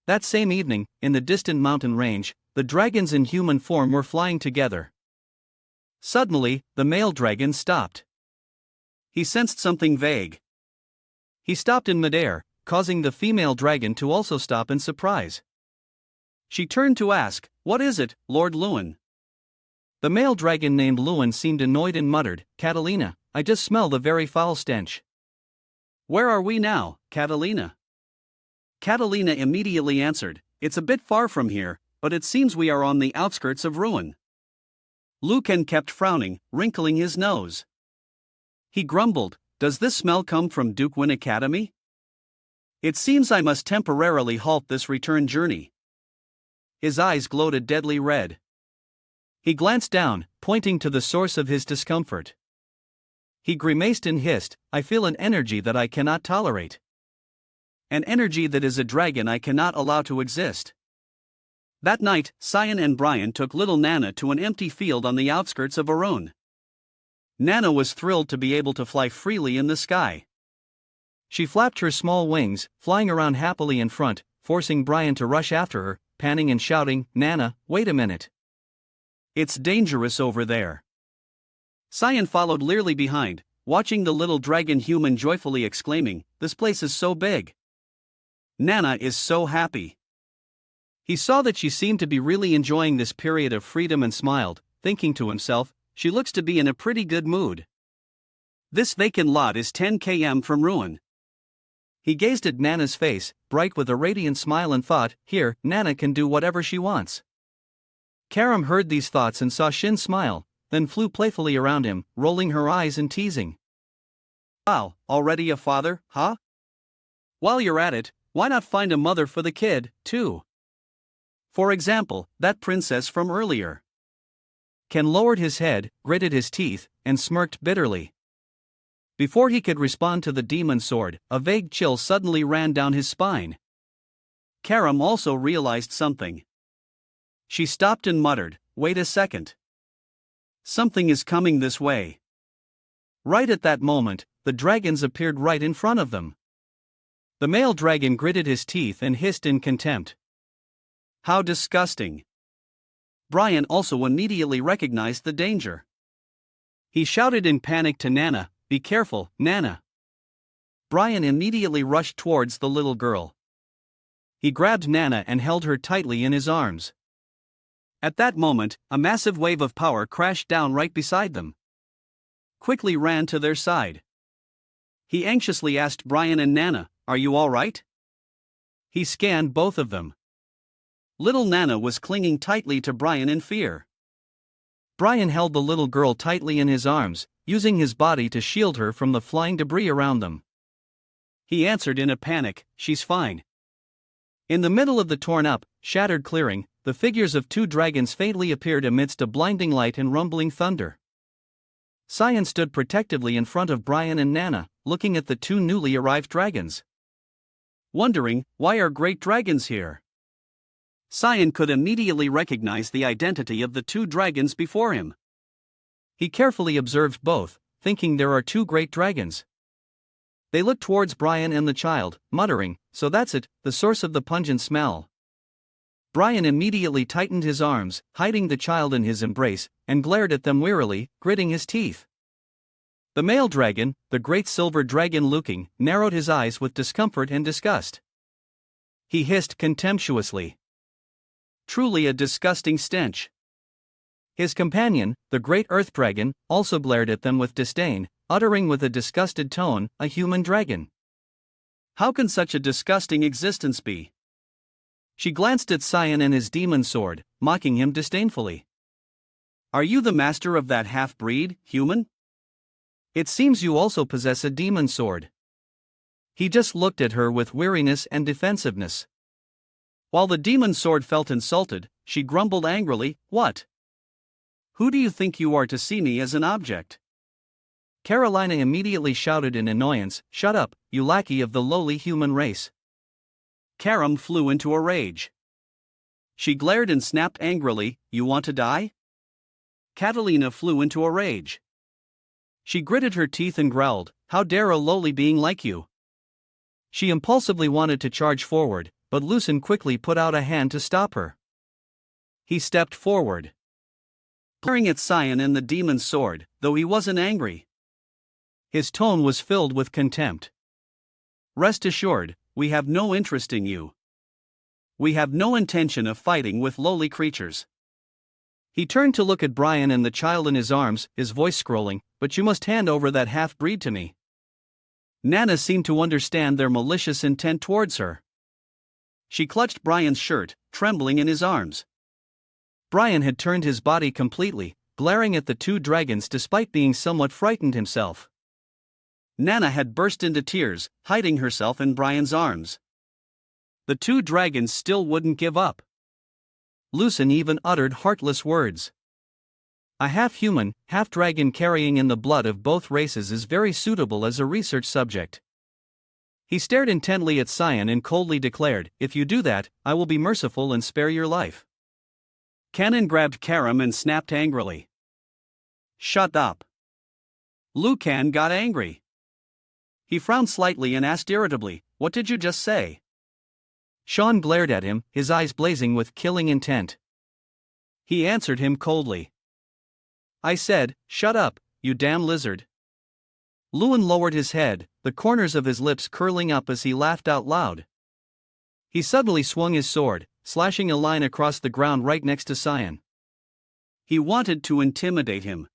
That same evening, in the distant mountain range, the dragons in human form were flying together. Suddenly, the male dragon stopped. He sensed something vague. He stopped in midair, causing the female dragon to also stop in surprise. She turned to ask, what is it, Lord Lewin? The male dragon named Lewin seemed annoyed and muttered, Catalina, I just smell the very foul stench. Where are we now, Catalina? Catalina immediately answered, It's a bit far from here, but it seems we are on the outskirts of ruin. Lucan kept frowning, wrinkling his nose. He grumbled, Does this smell come from Dukwin Academy? It seems I must temporarily halt this return journey. His eyes glowed a deadly red. He glanced down, pointing to the source of his discomfort. He grimaced and hissed, I feel an energy that I cannot tolerate. An energy that is a dragon I cannot allow to exist. That night, Cyan and Brian took little Nana to an empty field on the outskirts of Arun. Nana was thrilled to be able to fly freely in the sky. She flapped her small wings, flying around happily in front, forcing Brian to rush after her, panting and shouting, Nana, wait a minute. It's dangerous over there. Cyan followed leerly behind, watching the little dragon human joyfully exclaiming, This place is so big. Nana is so happy. He saw that she seemed to be really enjoying this period of freedom and smiled, thinking to himself, She looks to be in a pretty good mood. This vacant lot is 10 km from ruin. He gazed at Nana's face, bright with a radiant smile, and thought, Here, Nana can do whatever she wants. Karam heard these thoughts and saw Shin smile, then flew playfully around him, rolling her eyes and teasing. Wow, already a father, huh? While you're at it, why not find a mother for the kid, too? For example, that princess from earlier. Ken lowered his head, gritted his teeth, and smirked bitterly. Before he could respond to the demon sword, a vague chill suddenly ran down his spine. Karam also realized something. She stopped and muttered, Wait a second. Something is coming this way. Right at that moment, the dragons appeared right in front of them. The male dragon gritted his teeth and hissed in contempt. How disgusting. Brian also immediately recognized the danger. He shouted in panic to Nana, Be careful, Nana. Brian immediately rushed towards the little girl. He grabbed Nana and held her tightly in his arms. At that moment, a massive wave of power crashed down right beside them. Quickly ran to their side. He anxiously asked Brian and Nana, Are you all right? He scanned both of them. Little Nana was clinging tightly to Brian in fear. Brian held the little girl tightly in his arms, using his body to shield her from the flying debris around them. He answered in a panic, She's fine. In the middle of the torn-up, shattered clearing, the figures of two dragons faintly appeared amidst a blinding light and rumbling thunder. Cyan stood protectively in front of Brian and Nana, looking at the two newly arrived dragons. Wondering, why are great dragons here? Cyan could immediately recognize the identity of the two dragons before him. He carefully observed both, thinking there are two great dragons. They looked towards Brian and the child, muttering, So that's it, the source of the pungent smell. Brian immediately tightened his arms, hiding the child in his embrace, and glared at them wearily, gritting his teeth. The male dragon, the great silver dragon Luking, narrowed his eyes with discomfort and disgust. He hissed contemptuously. Truly a disgusting stench. His companion, the great earth dragon, also glared at them with disdain, uttering with a disgusted tone, A human dragon. How can such a disgusting existence be? She glanced at Cyan and his demon sword, mocking him disdainfully. Are you the master of that half-breed, human? It seems you also possess a demon sword. He just looked at her with weariness and defensiveness. While the demon sword felt insulted, she grumbled angrily, What? Who do you think you are to see me as an object? Carolina immediately shouted in annoyance, Shut up, you lackey of the lowly human race. Karam flew into a rage. She glared and snapped angrily, You want to die? Catalina flew into a rage. She gritted her teeth and growled, How dare a lowly being like you? She impulsively wanted to charge forward, but Lucen quickly put out a hand to stop her. He stepped forward, glaring at Cyan and the demon's sword, though he wasn't angry. His tone was filled with contempt. Rest assured, we have no interest in you. We have no intention of fighting with lowly creatures. He turned to look at Brian and the child in his arms, his voice scrolling, But you must hand over that half-breed to me. Nana seemed to understand their malicious intent towards her. She clutched Brian's shirt, trembling in his arms. Brian had turned his body completely, glaring at the two dragons despite being somewhat frightened himself. Nana had burst into tears, hiding herself in Brian's arms. The two dragons still wouldn't give up. Lucen even uttered heartless words. A half-human, half-dragon carrying in the blood of both races is very suitable as a research subject. He stared intently at Cyan and coldly declared, "If you do that, I will be merciful and spare your life." Kanan grabbed Karam and snapped angrily. "Shut up." Lucan got angry. He frowned slightly and asked irritably, "What did you just say?" Sean glared at him, his eyes blazing with killing intent. He answered him coldly. "I said, shut up, you damn lizard." Luan lowered his head, the corners of his lips curling up as he laughed out loud. He suddenly swung his sword, slashing a line across the ground right next to Cyan. He wanted to intimidate him.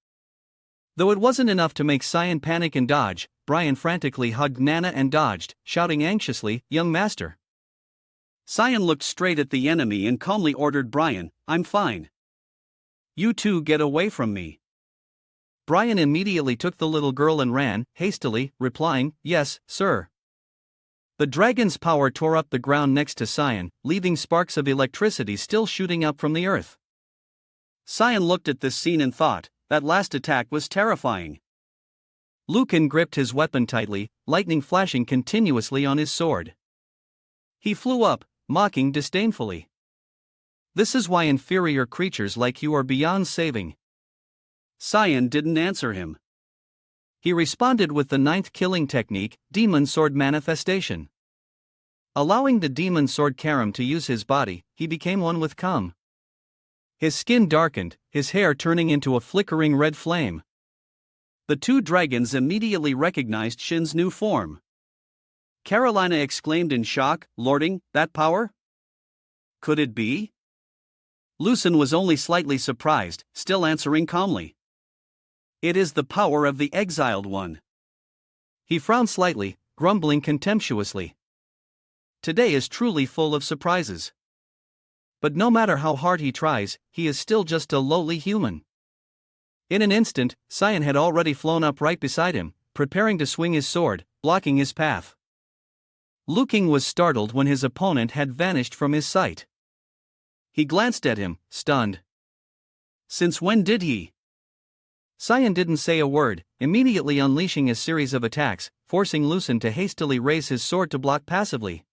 Though it wasn't enough to make Cyan panic and dodge, Brian frantically hugged Nana and dodged, shouting anxiously, "Young master." Cyan looked straight at the enemy and calmly ordered Brian, "I'm fine. You two get away from me." Brian immediately took the little girl and ran, hastily, replying, "Yes, sir." The dragon's power tore up the ground next to Cyan, leaving sparks of electricity still shooting up from the earth. Cyan looked at this scene and thought, that last attack was terrifying. Lucan gripped his weapon tightly, lightning flashing continuously on his sword. He flew up, mocking disdainfully. "This is why inferior creatures like you are beyond saving." Cyan didn't answer him. He responded with the 9th killing technique, Demon Sword Manifestation. Allowing the Demon Sword Karam to use his body, he became one with Tham. His skin darkened, his hair turning into a flickering red flame. The two dragons immediately recognized Shin's new form. Carolina exclaimed in shock, "Lording, that power? Could it be?" Lucen was only slightly surprised, still answering calmly. "It is the power of the exiled one." He frowned slightly, grumbling contemptuously. Today is truly full of surprises. But no matter how hard he tries, he is still just a lowly human. In an instant, Cyan had already flown up right beside him, preparing to swing his sword, blocking his path. Luking was startled when his opponent had vanished from his sight. He glanced at him, stunned. Since when did he? Cyan didn't say a word, immediately unleashing a series of attacks, forcing Lucen to hastily raise his sword to block passively.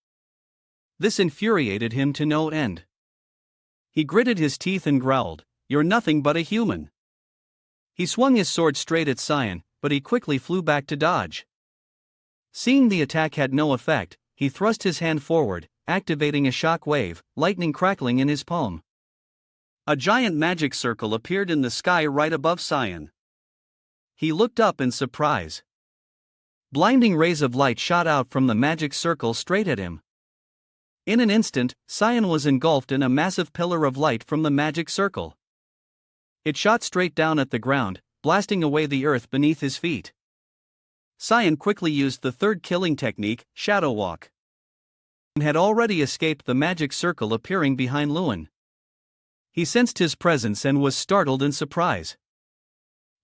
This infuriated him to no end. He gritted his teeth and growled, "You're nothing but a human." He swung his sword straight at Cyan, but he quickly flew back to dodge. Seeing the attack had no effect, he thrust his hand forward, activating a shock wave, lightning crackling in his palm. A giant magic circle appeared in the sky right above Cyan. He looked up in surprise. Blinding rays of light shot out from the magic circle straight at him. In an instant, Cyan was engulfed in a massive pillar of light from the magic circle. It shot straight down at the ground, blasting away the earth beneath his feet. Cyan quickly used the 3rd killing technique, Shadow Walk. He had already escaped the magic circle appearing behind Luan. He sensed his presence and was startled in surprise.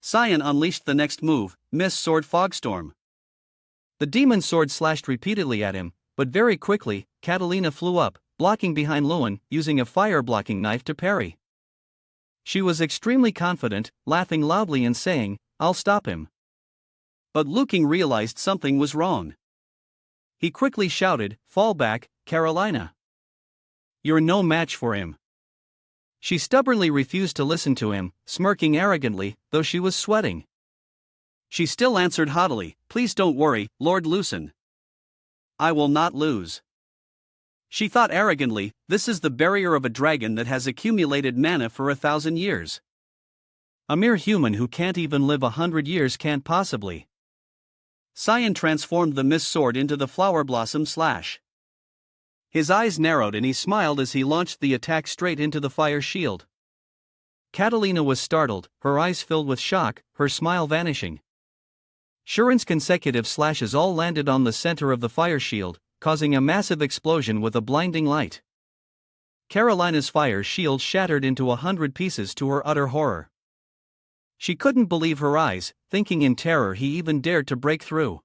Cyan unleashed the next move, Mist Sword Fogstorm. The demon sword slashed repeatedly at him, but very quickly, Catalina flew up, blocking behind Luan, using a fire-blocking knife to parry. She was extremely confident, laughing loudly and saying, "I'll stop him." But Luking realized something was wrong. He quickly shouted, "Fall back, Carolina. You're no match for him." She stubbornly refused to listen to him, smirking arrogantly, though she was sweating. She still answered haughtily, "Please don't worry, Lord Lucen. I will not lose." She thought arrogantly, "This is the barrier of a dragon that has accumulated mana for 1,000 years. A mere human who can't even live 100 years can't possibly." Cyan transformed the mist sword into the flower blossom slash. His eyes narrowed and he smiled as he launched the attack straight into the fire shield. Catalina was startled, her eyes filled with shock, her smile vanishing. Shuren's consecutive slashes all landed on the center of the fire shield, causing a massive explosion with a blinding light. Carolina's fire shield shattered into 100 pieces to her utter horror. She couldn't believe her eyes, thinking in terror he even dared to break through.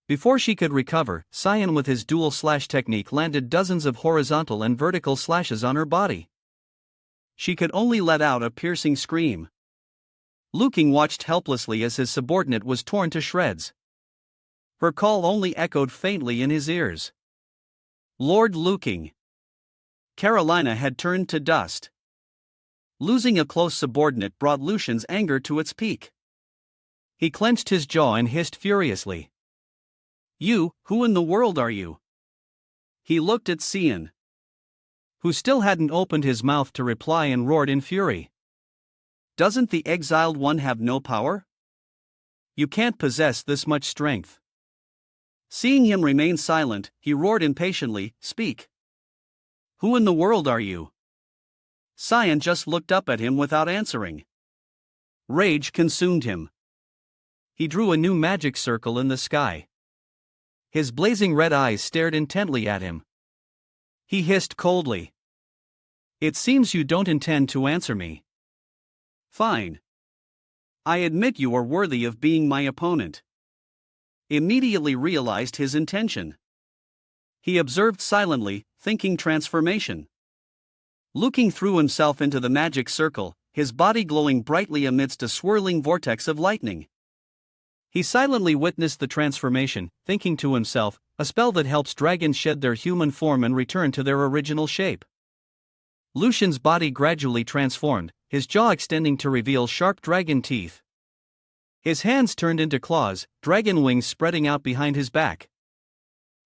Before she could recover, Cyan with his dual slash technique landed dozens of horizontal and vertical slashes on her body. She could only let out a piercing scream. Liu King watched helplessly as his subordinate was torn to shreds. Her call only echoed faintly in his ears. Lord Liu King. Carolina had turned to dust. Losing a close subordinate brought Lucian's anger to its peak. He clenched his jaw and hissed furiously. "You, who in the world are you?" He looked at Cyan, who still hadn't opened his mouth to reply, and roared in fury. "Doesn't the exiled one have no power? You can't possess this much strength." Seeing him remain silent, he roared impatiently, "Speak! Who in the world are you?" Cyan just looked up at him without answering. Rage consumed him. He drew a new magic circle in the sky. His blazing red eyes stared intently at him. He hissed coldly. "It seems you don't intend to answer me. Fine. I admit you are worthy of being my opponent." Immediately realized his intention. He observed silently, thinking transformation. Liu King threw himself into the magic circle, his body glowing brightly amidst a swirling vortex of lightning. He silently witnessed the transformation, thinking to himself, a spell that helps dragons shed their human form and return to their original shape. Lucian's body gradually transformed, his jaw extending to reveal sharp dragon teeth. His hands turned into claws, dragon wings spreading out behind his back.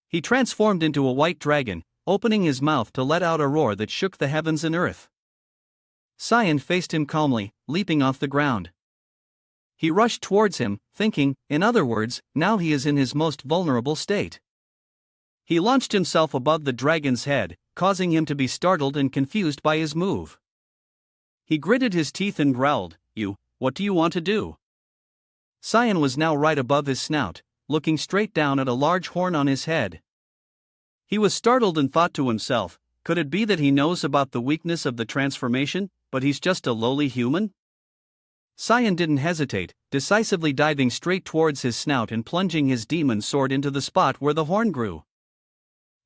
He transformed into a white dragon, opening his mouth to let out a roar that shook the heavens and earth. Cyan faced him calmly, leaping off the ground. He rushed towards him, thinking, in other words, now he is in his most vulnerable state. He launched himself above the dragon's head, causing him to be startled and confused by his move. He gritted his teeth and growled, What do you want to do?" Cyan was now right above his snout, looking straight down at a large horn on his head. He was startled and thought to himself, could it be that he knows about the weakness of the transformation, but he's just a lowly human? Cyan didn't hesitate, decisively diving straight towards his snout and plunging his demon sword into the spot where the horn grew.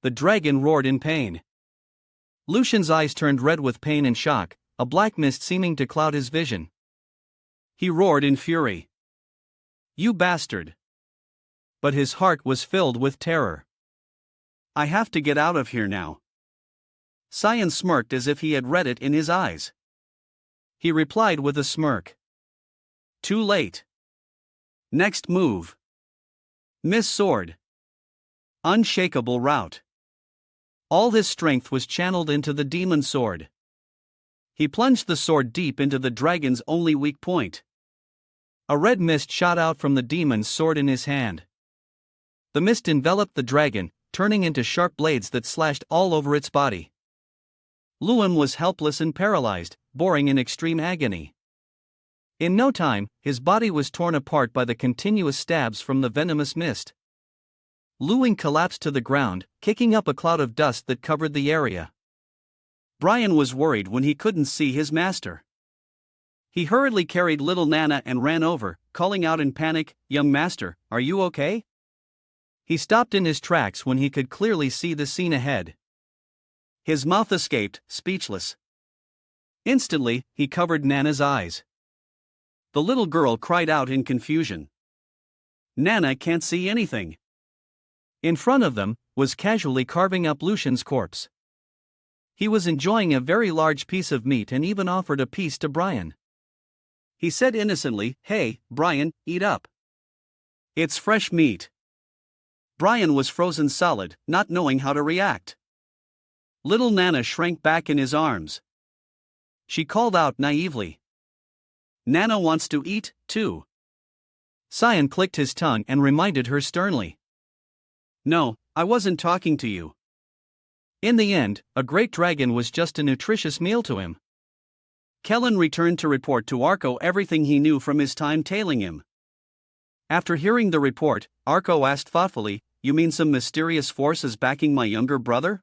The dragon roared in pain. Lucian's eyes turned red with pain and shock, a black mist seeming to cloud his vision. He roared in fury. "You bastard!" But his heart was filled with terror. "I have to get out of here now." Cyan smirked as if he had read it in his eyes. He replied with a smirk. "Too late. Next move. Miss Sword. Unshakable rout." All his strength was channeled into the demon sword. He plunged the sword deep into the dragon's only weak point. A red mist shot out from the demon's sword in his hand. The mist enveloped the dragon, turning into sharp blades that slashed all over its body. Luan was helpless and paralyzed, boring in extreme agony. In no time, his body was torn apart by the continuous stabs from the venomous mist. Luing collapsed to the ground, kicking up a cloud of dust that covered the area. Brian was worried when he couldn't see his master. He hurriedly carried little Nana and ran over, calling out in panic, "Young master, are you okay?" He stopped in his tracks when he could clearly see the scene ahead. His mouth escaped, speechless. Instantly, he covered Nana's eyes. The little girl cried out in confusion. Nana can't see anything. In front of them, was casually carving up Lucian's corpse. He was enjoying a very large piece of meat and even offered a piece to Brian. He said innocently, "Hey, Brian, eat up. It's fresh meat." Brian was frozen solid, not knowing how to react. Little Nana shrank back in his arms. She called out naively, "Nana wants to eat, too." Cyan clicked his tongue and reminded her sternly, "No, I wasn't talking to you." In the end, a great dragon was just a nutritious meal to him. Kellen returned to report to Arco everything he knew from his time tailing him. After hearing the report, Arko asked thoughtfully, "You mean some mysterious force is backing my younger brother?"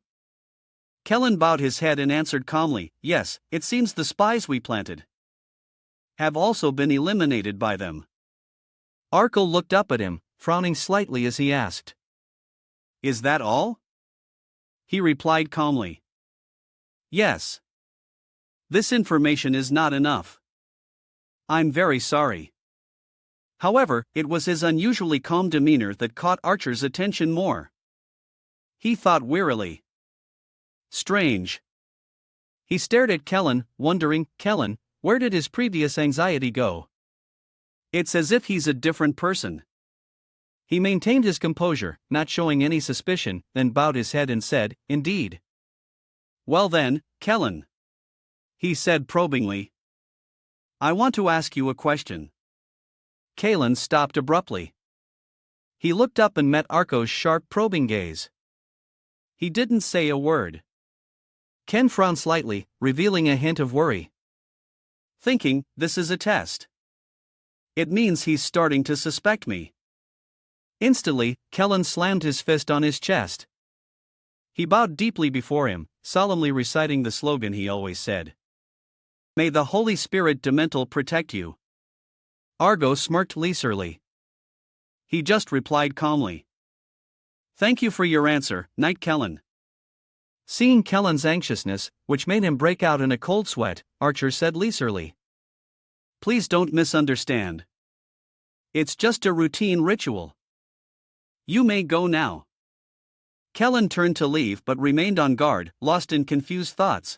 Kellen bowed his head and answered calmly, "Yes, it seems the spies we planted have also been eliminated by them." Arko looked up at him, frowning slightly as he asked, "Is that all?" He replied calmly, "Yes. This information is not enough. I'm very sorry." However, it was his unusually calm demeanor that caught Archer's attention more. He thought wearily, "Strange." He stared at Kellen, wondering, Kellen, where did his previous anxiety go? It's as if he's a different person. He maintained his composure, not showing any suspicion, then bowed his head and said, "Indeed." "Well then, Kellen," he said probingly, "I want to ask you a question." Kellen stopped abruptly. He looked up and met Arko's sharp probing gaze. He didn't say a word. Ken frowned slightly, revealing a hint of worry. Thinking, this is a test. It means he's starting to suspect me. Instantly, Kellen slammed his fist on his chest. He bowed deeply before him, solemnly reciting the slogan he always said. "May the Holy Spirit Demental protect you." Argo smirked leisurely. He just replied calmly, "Thank you for your answer, Knight Kellen." Seeing Kellen's anxiousness, which made him break out in a cold sweat, Archer said leisurely, "Please don't misunderstand. It's just a routine ritual. You may go now." Kellen turned to leave but remained on guard, lost in confused thoughts.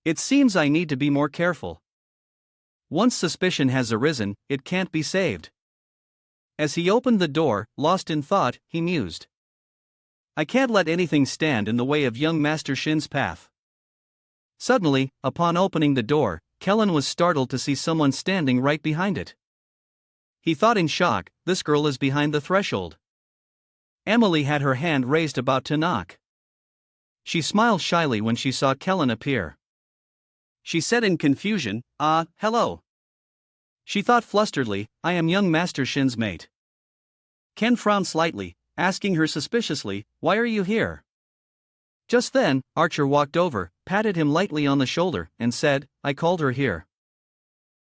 "It seems I need to be more careful. Once suspicion has arisen, it can't be saved." As he opened the door, lost in thought, he mused, "I can't let anything stand in the way of young Master Shin's path." Suddenly, upon opening the door, Kellen was startled to see someone standing right behind it. He thought in shock, this girl is behind the threshold. Emily had her hand raised about to knock. She smiled shyly when she saw Kellen appear. She said in confusion, hello." She thought flusteredly, "I am young Master Shin's mate." Ken frowned slightly, asking her suspiciously, "Why are you here?" Just then, Archer walked over, patted him lightly on the shoulder, and said, "I called her here."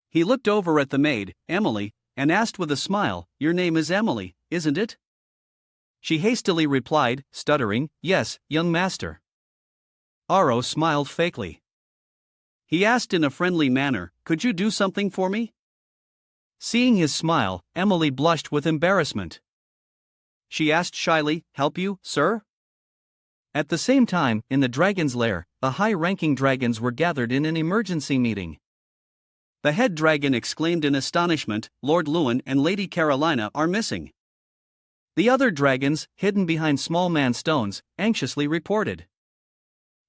He looked over at the maid, Emily, and asked with a smile, "Your name is Emily, isn't it?" She hastily replied, stuttering, "Yes, young master." Aro smiled fakely. He asked in a friendly manner, "Could you do something for me?" Seeing his smile, Emily blushed with embarrassment. She asked shyly, "Help you, sir?" At the same time, in the dragon's lair, the high-ranking dragons were gathered in an emergency meeting. The head dragon exclaimed in astonishment, "Lord Lewin and Lady Carolina are missing." The other dragons, hidden behind small man-stones, anxiously reported.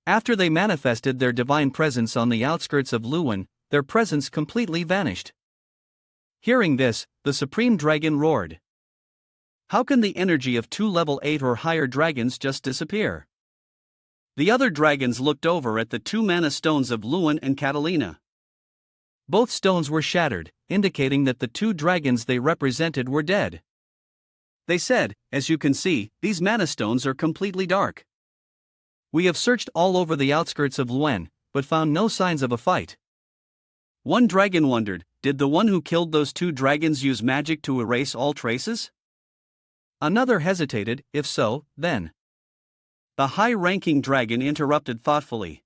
After they manifested their divine presence on the outskirts of Lewin, their presence completely vanished. Hearing this, the supreme dragon roared. "How can the energy of 2 level 8 or higher dragons just disappear?" The other dragons looked over at the 2 mana stones of Lewin and Catalina. Both stones were shattered, indicating that the 2 dragons they represented were dead. They said, "As you can see, these mana stones are completely dark. We have searched all over the outskirts of Luen, but found no signs of a fight." One dragon wondered, did the one who killed those 2 dragons use magic to erase all traces? Another hesitated, if so, then. The high-ranking dragon interrupted thoughtfully.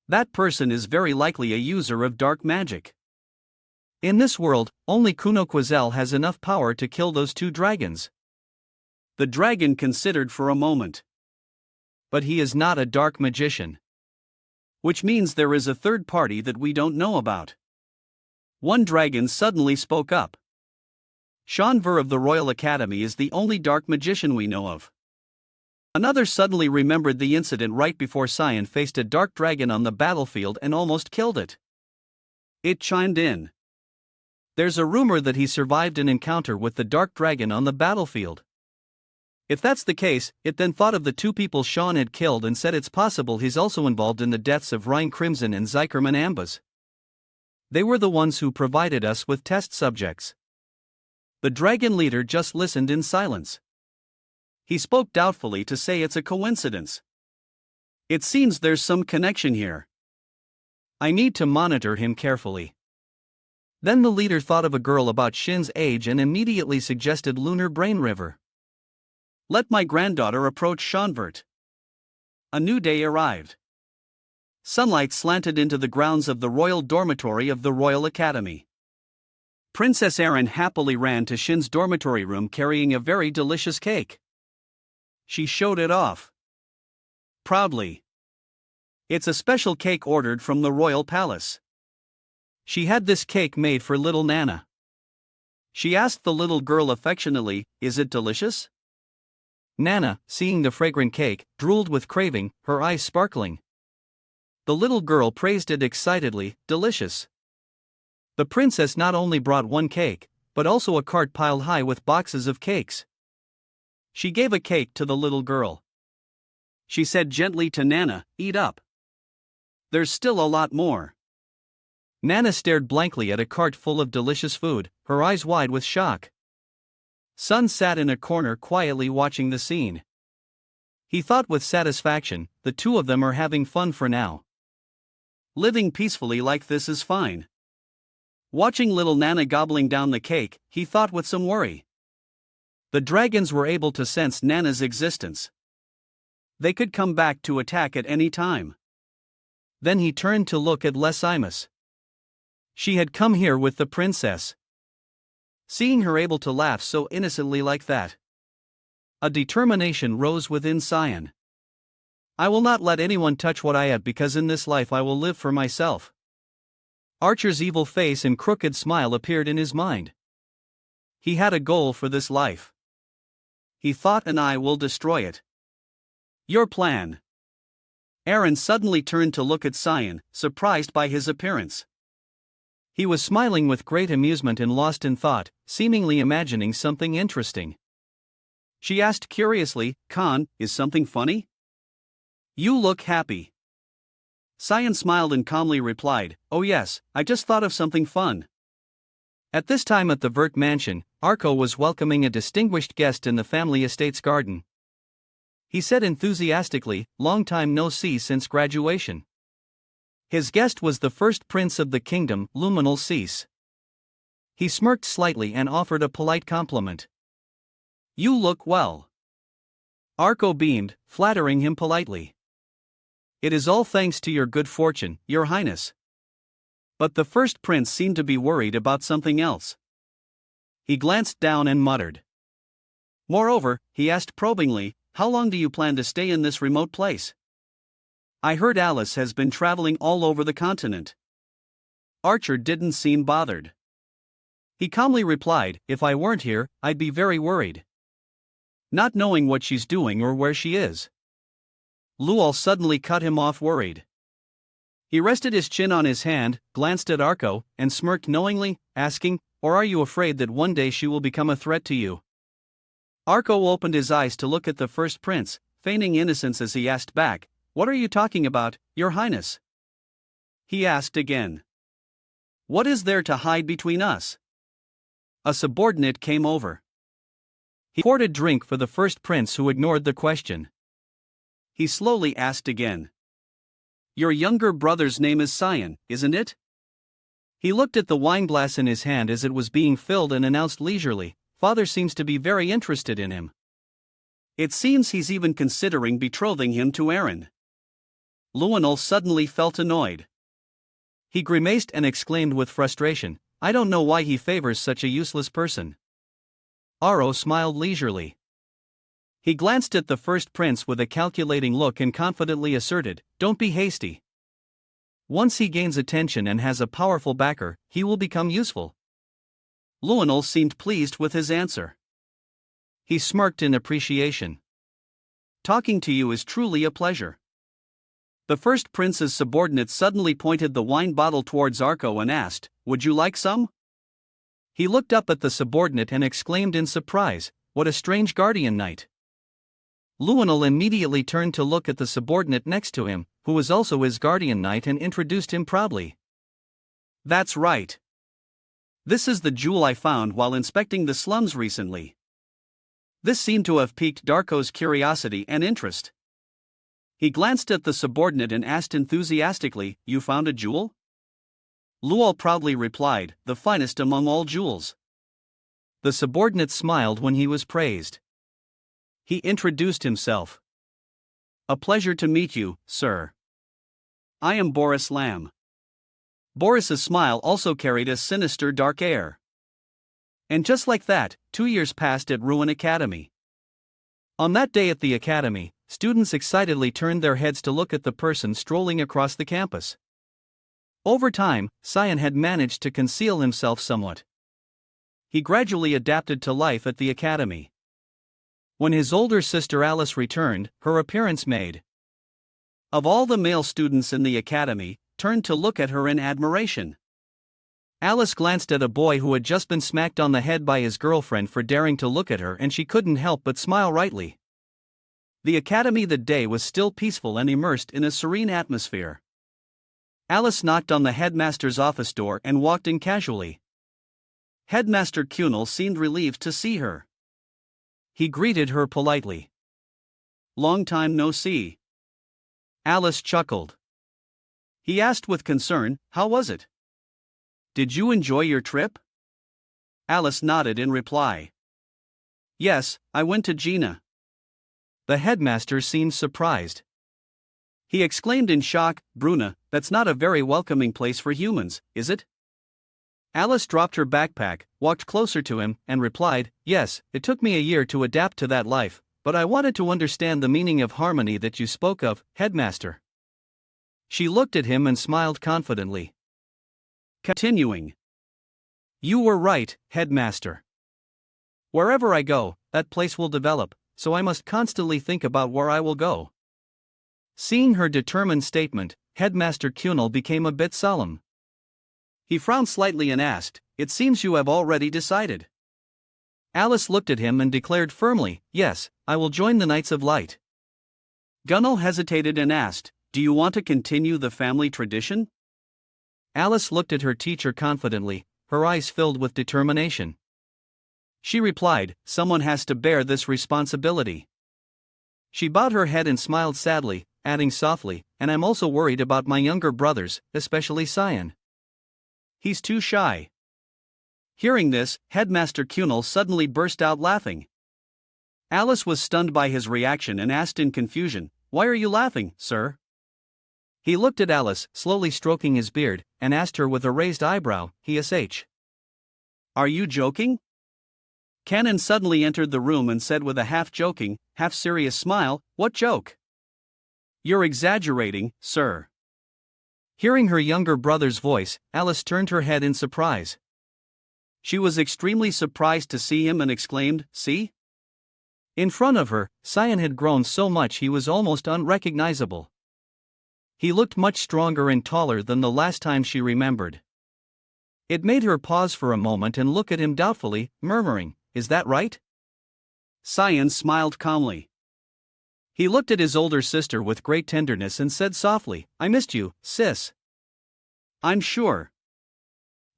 "That person is very likely a user of dark magic. In this world, only Kuno Quazel has enough power to kill those 2 dragons." The dragon considered for a moment. "But he is not a dark magician." "Which means there is a third party that we don't know about." One dragon suddenly spoke up. "Shanver of the Royal Academy is the only dark magician we know of." Another suddenly remembered the incident right before Cyan faced a dark dragon on the battlefield and almost killed it. It chimed in. "There's a rumor that he survived an encounter with the dark dragon on the battlefield." If that's the case, it then thought of the 2 people Sean had killed and said it's possible he's also involved in the deaths of Rhine Crimson and Zykerman Ambas. They were the ones who provided us with test subjects. The dragon leader just listened in silence. He spoke doubtfully to say it's a coincidence. It seems there's some connection here. I need to monitor him carefully. Then the leader thought of a girl about Shin's age and immediately suggested Lunar Brain River. Let my granddaughter approach Shanvert. A new day arrived. Sunlight slanted into the grounds of the royal dormitory of the Royal Academy. Princess Erin happily ran to Shin's dormitory room carrying a very delicious cake. She showed it off proudly. It's a special cake ordered from the royal palace. She had this cake made for little Nana. She asked the little girl affectionately, "Is it delicious?" Nana, seeing the fragrant cake, drooled with craving, her eyes sparkling. The little girl praised it excitedly, "Delicious." The princess not only brought one cake, but also a cart piled high with boxes of cakes. She gave a cake to the little girl. She said gently to Nana, "Eat up. There's still a lot more." Nana stared blankly at a cart full of delicious food, her eyes wide with shock. Sun sat in a corner quietly watching the scene. He thought with satisfaction, the two of them are having fun for now. Living peacefully like this is fine. Watching little Nana gobbling down the cake, he thought with some worry. The dragons were able to sense Nana's existence. They could come back to attack at any time. Then he turned to look at Les Imus. She had come here with the princess. Seeing her able to laugh so innocently like that, a determination rose within Cyan. "I will not let anyone touch what I have because in this life I will live for myself." Archer's evil face and crooked smile appeared in his mind. He had a goal for this life. He thought, and I will destroy it. Your plan. Eren suddenly turned to look at Cyan, surprised by his appearance. He was smiling with great amusement and lost in thought, seemingly imagining something interesting. She asked curiously, "Khan, is something funny? You look happy." Cyan smiled and calmly replied, "Oh yes, I just thought of something fun." At this time at the Vert mansion, Arko was welcoming a distinguished guest in the family estate's garden. He said enthusiastically, "Long time no see since graduation." His guest was the first prince of the kingdom, Luminal Cease. He smirked slightly and offered a polite compliment. "You look well." Arko beamed, flattering him politely. "It is all thanks to your good fortune, your highness." But the first prince seemed to be worried about something else. He glanced down and muttered. Moreover, he asked probingly, "How long do you plan to stay in this remote place? I heard Alice has been traveling all over the continent." Archer didn't seem bothered. He calmly replied, "If I weren't here, I'd be very worried. Not knowing what she's doing or where she is." Luol suddenly cut him off worried. He rested his chin on his hand, glanced at Arko, and smirked knowingly, asking, "Or are you afraid that one day she will become a threat to you?" Arko opened his eyes to look at the first prince, feigning innocence as he asked back, "What are you talking about, your highness?" He asked again. "What is there to hide between us?" A subordinate came over. He poured a drink for the first prince who ignored the question. He slowly asked again. "Your younger brother's name is Cyan, isn't it?" He looked at the wineglass in his hand as it was being filled and announced leisurely, "Father seems to be very interested in him. It seems he's even considering betrothing him to Eren." Luinol suddenly felt annoyed. He grimaced and exclaimed with frustration, "I don't know why he favors such a useless person." Aro smiled leisurely. He glanced at the first prince with a calculating look and confidently asserted, "Don't be hasty. Once he gains attention and has a powerful backer, he will become useful." Luinol seemed pleased with his answer. He smirked in appreciation. "Talking to you is truly a pleasure." The first prince's subordinate suddenly pointed the wine bottle towards Arko and asked, "Would you like some?" He looked up at the subordinate and exclaimed in surprise, "What a strange guardian knight." Luinol immediately turned to look at the subordinate next to him, who was also his guardian knight, and introduced him proudly. "That's right. This is the jewel I found while inspecting the slums recently. This seemed to have piqued Darko's curiosity and interest. He glanced at the subordinate and asked enthusiastically, "You found a jewel?" Luol proudly replied, "The finest among all jewels." The subordinate smiled when he was praised. He introduced himself. "A pleasure to meet you, sir. I am Boris Lamb." Boris's smile also carried a sinister dark air. And just like that, 2 years passed at Ruin Academy. On that day at the academy, students excitedly turned their heads to look at the person strolling across the campus. Over time, Cyan had managed to conceal himself somewhat. He gradually adapted to life at the academy. When his older sister Alice returned, her appearance made of all the male students in the academy, turned to look at her in admiration. Alice glanced at a boy who had just been smacked on the head by his girlfriend for daring to look at her, and she couldn't help but smile rightly. The academy that day was still peaceful and immersed in a serene atmosphere. Alice knocked on the headmaster's office door and walked in casually. Headmaster Kunal seemed relieved to see her. He greeted her politely. "Long time no see." Alice chuckled. He asked with concern, "How was it? Did you enjoy your trip?" Alice nodded in reply. "Yes, I went to Gina." The headmaster seemed surprised. He exclaimed in shock, "Bruna, that's not a very welcoming place for humans, is it?" Alice dropped her backpack, walked closer to him, and replied, "Yes, it took me a year to adapt to that life, but I wanted to understand the meaning of harmony that you spoke of, headmaster." She looked at him and smiled confidently. Continuing. "You were right, headmaster. Wherever I go, that place will develop, so I must constantly think about where I will go." Seeing her determined statement, Headmaster Kunal became a bit solemn. He frowned slightly and asked, "It seems you have already decided." Alice looked at him and declared firmly, "Yes, I will join the Knights of Light." Gunnel hesitated and asked, "Do you want to continue the family tradition?" Alice looked at her teacher confidently, her eyes filled with determination. She replied, "Someone has to bear this responsibility." She bowed her head and smiled sadly, adding softly, "And I'm also worried about my younger brothers, especially Cyan. He's too shy." Hearing this, Headmaster Kunal suddenly burst out laughing. Alice was stunned by his reaction and asked in confusion, "Why are you laughing, sir?" He looked at Alice, slowly stroking his beard, and asked her with a raised eyebrow, "Sh. Are you joking?" Cannon suddenly entered the room and said with a half-joking, half-serious smile, "What joke?" "You're exaggerating, sir." Hearing her younger brother's voice, Alice turned her head in surprise. She was extremely surprised to see him and exclaimed, "See?" In front of her, Cyan had grown so much he was almost unrecognizable. He looked much stronger and taller than the last time she remembered. It made her pause for a moment and look at him doubtfully, murmuring, "Is that right?" Cyan smiled calmly. He looked at his older sister with great tenderness and said softly, "I missed you, sis." "I'm sure."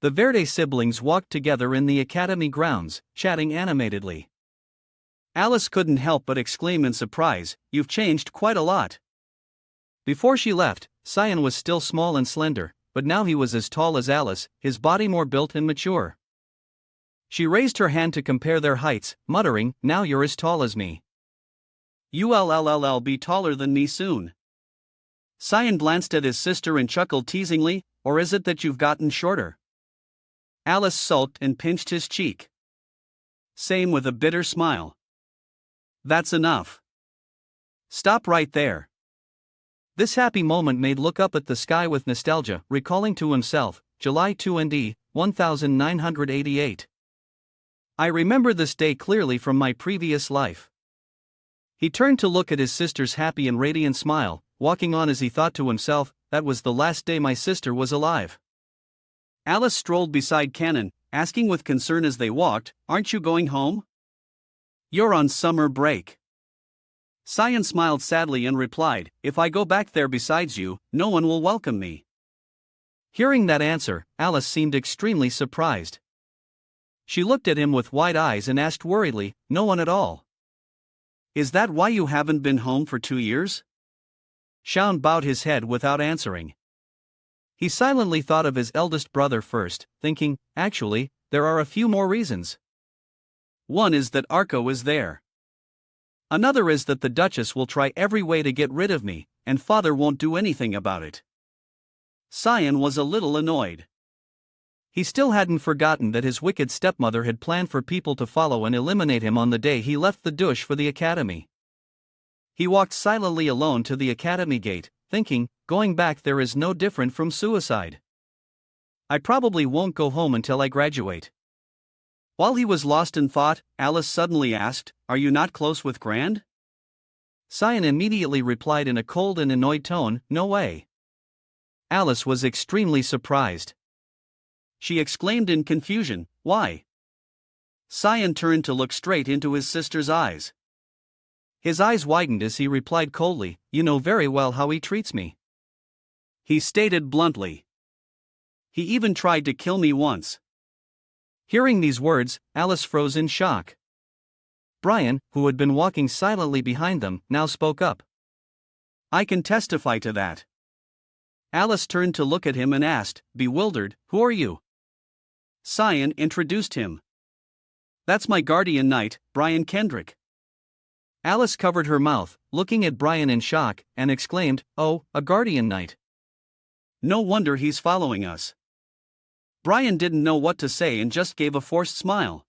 The Verde siblings walked together in the academy grounds, chatting animatedly. Alice couldn't help but exclaim in surprise, "You've changed quite a lot." Before she left, Cyan was still small and slender, but now he was as tall as Alice, his body more built and mature. She raised her hand to compare their heights, muttering, "Now you're as tall as me. You'll be taller than me soon." Cyan glanced at his sister and chuckled teasingly, "Or is it that you've gotten shorter?" Alice sulked and pinched his cheek. Same with a bitter smile. "That's enough. Stop right there." This happy moment made look up at the sky with nostalgia, recalling to himself, July 2 and 1988. "I remember this day clearly from my previous life." He turned to look at his sister's happy and radiant smile, walking on as he thought to himself, "That was the last day my sister was alive." Alice strolled beside Cannon, asking with concern as they walked, "Aren't you going home?" "You're on summer break." Cyan smiled sadly and replied, "If I go back there besides you, no one will welcome me." Hearing that answer, Alice seemed extremely surprised. She looked at him with wide eyes and asked worriedly, "No one at all? Is that why you haven't been home for 2 years?" Shaun bowed his head without answering. He silently thought of his eldest brother first, thinking, actually, there are a few more reasons. One is that Arko is there. Another is that the Duchess will try every way to get rid of me, and father won't do anything about it. Cyan was a little annoyed. He still hadn't forgotten that his wicked stepmother had planned for people to follow and eliminate him on the day he left the douche for the academy. He walked silently alone to the academy gate, thinking, going back there is no different from suicide. I probably won't go home until I graduate. While he was lost in thought, Alice suddenly asked, "Are you not close with Grand?" Cyan immediately replied in a cold and annoyed tone, "No way." Alice was extremely surprised. She exclaimed in confusion, "Why?" Cyan turned to look straight into his sister's eyes. His eyes widened as he replied coldly, "You know very well how he treats me." He stated bluntly. "He even tried to kill me once." Hearing these words, Alice froze in shock. Brian, who had been walking silently behind them, now spoke up. "I can testify to that." Alice turned to look at him and asked, bewildered, "Who are you?" Cyan introduced him. "That's my guardian knight, Brian Kendrick." Alice covered her mouth, looking at Brian in shock, and exclaimed, "Oh, a guardian knight. No wonder he's following us." Brian didn't know what to say and just gave a forced smile.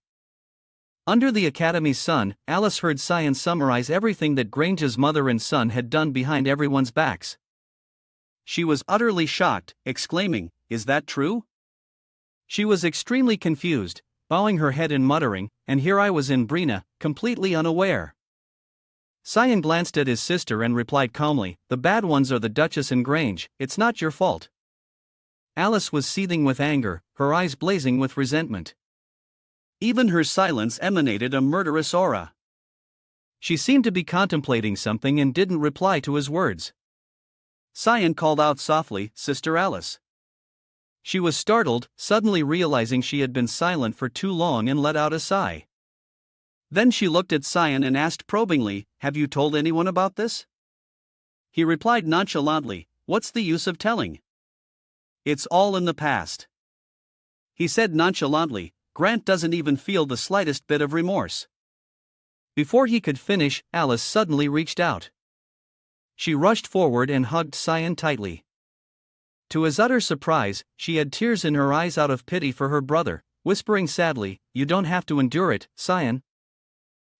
Under the academy's sun, Alice heard Cyan summarize everything that Grange's mother and son had done behind everyone's backs. She was utterly shocked, exclaiming, "Is that true?" She was extremely confused, bowing her head and muttering, "And here I was in Brina, completely unaware." Cyan glanced at his sister and replied calmly, "The bad ones are the Duchess and Grange, it's not your fault." Alice was seething with anger, her eyes blazing with resentment. Even her silence emanated a murderous aura. She seemed to be contemplating something and didn't reply to his words. Cyan called out softly, "Sister Alice." She was startled, suddenly realizing she had been silent for too long, and let out a sigh. Then she looked at Cyan and asked probingly, "Have you told anyone about this?" He replied nonchalantly, "What's the use of telling? It's all in the past." He said nonchalantly, "Grant doesn't even feel the slightest bit of remorse." Before he could finish, Alice suddenly reached out. She rushed forward and hugged Cyan tightly. To his utter surprise, she had tears in her eyes out of pity for her brother, whispering sadly, "You don't have to endure it, Cyan.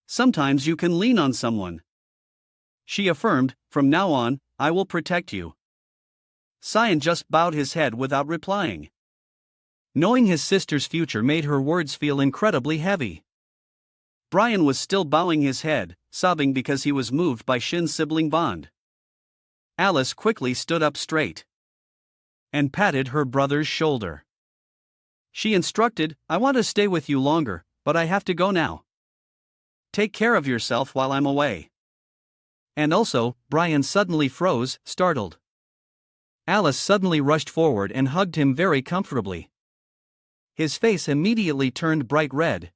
Sometimes you can lean on someone." She affirmed, "From now on, I will protect you." Cyan just bowed his head without replying. Knowing his sister's future made her words feel incredibly heavy. Brian was still bowing his head, sobbing because he was moved by Shin's sibling bond. Alice quickly stood up straight and patted her brother's shoulder. She instructed, "I want to stay with you longer, but I have to go now. Take care of yourself while I'm away." And also, Brian suddenly froze, startled. Alice suddenly rushed forward and hugged him very comfortably. His face immediately turned bright red.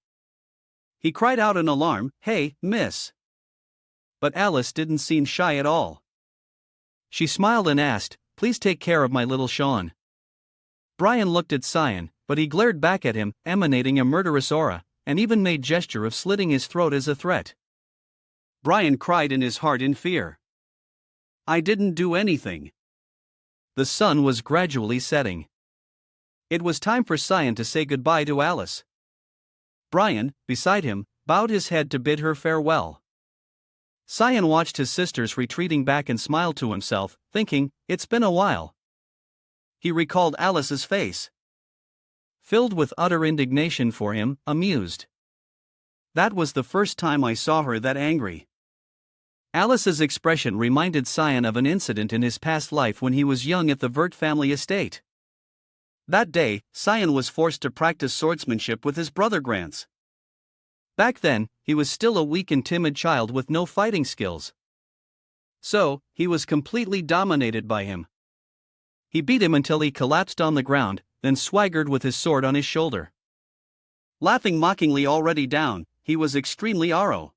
He cried out in alarm, "Hey, miss." But Alice didn't seem shy at all. She smiled and asked, "Please take care of my little Shaun." Brian looked at Cyan, but he glared back at him, emanating a murderous aura, and even made gesture of slitting his throat as a threat. Brian cried in his heart in fear. "I didn't do anything." The sun was gradually setting. It was time for Cyan to say goodbye to Alice. Brian, beside him, bowed his head to bid her farewell. Cyan watched his sisters retreating back and smiled to himself, thinking, "It's been a while." He recalled Alice's face, filled with utter indignation for him, amused. That was the first time I saw her that angry. Alice's expression reminded Cyan of an incident in his past life when he was young at the Vert family estate. That day, Cyan was forced to practice swordsmanship with his brother Grants. Back then, he was still a weak and timid child with no fighting skills. So, he was completely dominated by him. He beat him until he collapsed on the ground, then swaggered with his sword on his shoulder. Laughing mockingly already down, he was extremely aro.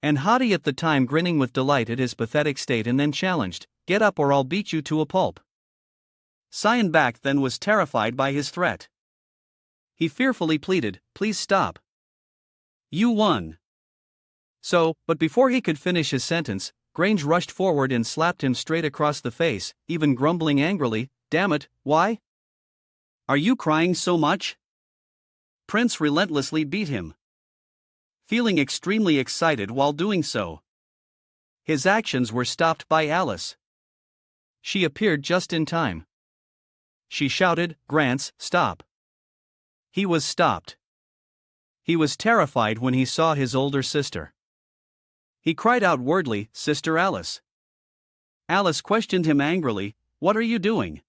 And Hadi at the time grinning with delight at his pathetic state and then challenged, "Get up or I'll beat you to a pulp." Cyan back then was terrified by his threat. He fearfully pleaded, "Please stop. You won." So, but before he could finish his sentence, Grange rushed forward and slapped him straight across the face, even grumbling angrily, "Damn it, why? Are you crying so much?" Prince relentlessly beat him, feeling extremely excited while doing so. His actions were stopped by Alice. She appeared just in time. She shouted, "Grants, stop." He was stopped. He was terrified when he saw his older sister. He cried out wordly, "Sister Alice." Alice questioned him angrily, "What are you doing?"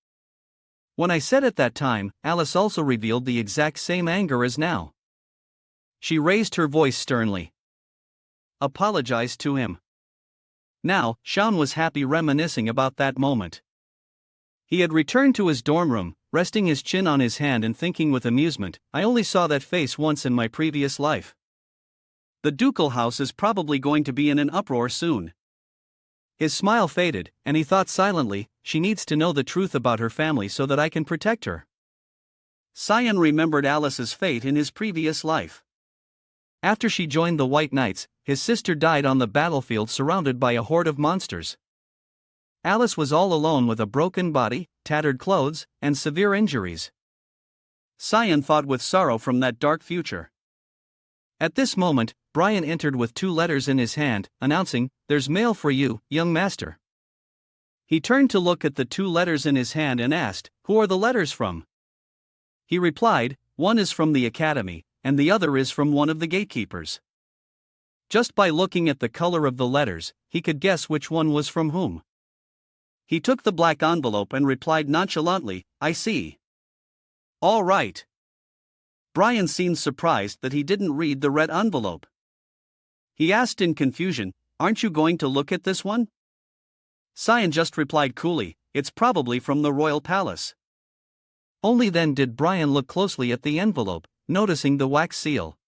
When I said at that time, Alice also revealed the exact same anger as now. She raised her voice sternly, apologized to him. Now, Sean was happy reminiscing about that moment. He had returned to his dorm room, resting his chin on his hand and thinking with amusement, "I only saw that face once in my previous life. The ducal house is probably going to be in an uproar soon." His smile faded, and he thought silently, "She needs to know the truth about her family so that I can protect her." Cyan remembered Alice's fate in his previous life. After she joined the White Knights, his sister died on the battlefield surrounded by a horde of monsters. Alice was all alone with a broken body, tattered clothes, and severe injuries. Cyan thought with sorrow from that dark future. At this moment, Brian entered with 2 letters in his hand, announcing, "There's mail for you, young master." He turned to look at the 2 letters in his hand and asked, "Who are the letters from?" He replied, "One is from the academy, and the other is from one of the gatekeepers." Just by looking at the color of the letters, he could guess which one was from whom. He took the black envelope and replied nonchalantly, "I see. All right." Brian seemed surprised that he didn't read the red envelope. He asked in confusion, "Aren't you going to look at this one?" Cyan just replied coolly, "It's probably from the royal palace." Only then did Brian look closely at the envelope, noticing the wax seal,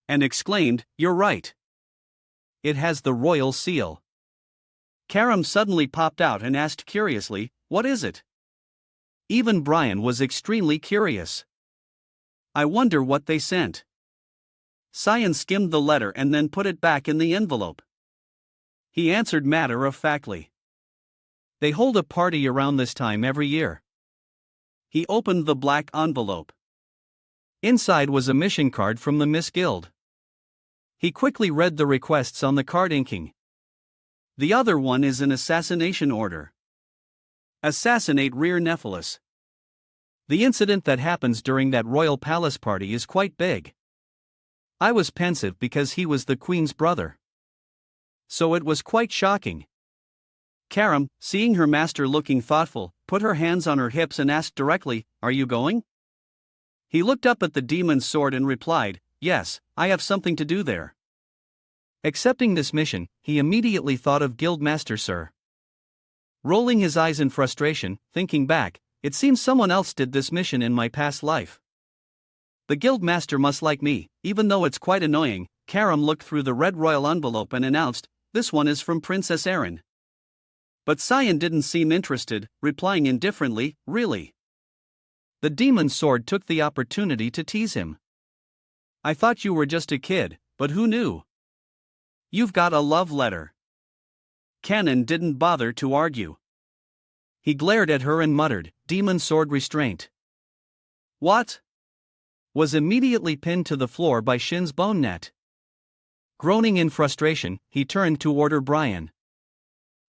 and exclaimed, "You're right. It has the royal seal." Karam suddenly popped out and asked curiously, "What is it?" Even Brian was extremely curious. "I wonder what they sent." Cyan skimmed the letter and then put it back in the envelope. He answered matter-of-factly, "They hold a party around this time every year." He opened the black envelope. Inside was a mission card from the Miss Guild. He quickly read the requests on the card inking. "The other one is an assassination order. Assassinate Rear Nephilis. The incident that happens during that royal palace party is quite big." I was pensive because he was the queen's brother. So it was quite shocking. Karam, seeing her master looking thoughtful, put her hands on her hips and asked directly, "Are you going?" He looked up at the demon's sword and replied, "Yes, I have something to do there." Accepting this mission, he immediately thought of Guildmaster Sir. Rolling his eyes in frustration, thinking back, "It seems someone else did this mission in my past life. The Guildmaster must like me, even though it's quite annoying." Karam looked through the red royal envelope and announced, "This one is from Princess Erin." But Cyan didn't seem interested, replying indifferently, "Really?" The demon's sword took the opportunity to tease him. "I thought you were just a kid, but who knew? You've got a love letter." Canon didn't bother to argue. He glared at her and muttered, "Demon sword restraint." "What?" Was immediately pinned to the floor by Shin's bone net. Groaning in frustration, he turned to order Brian.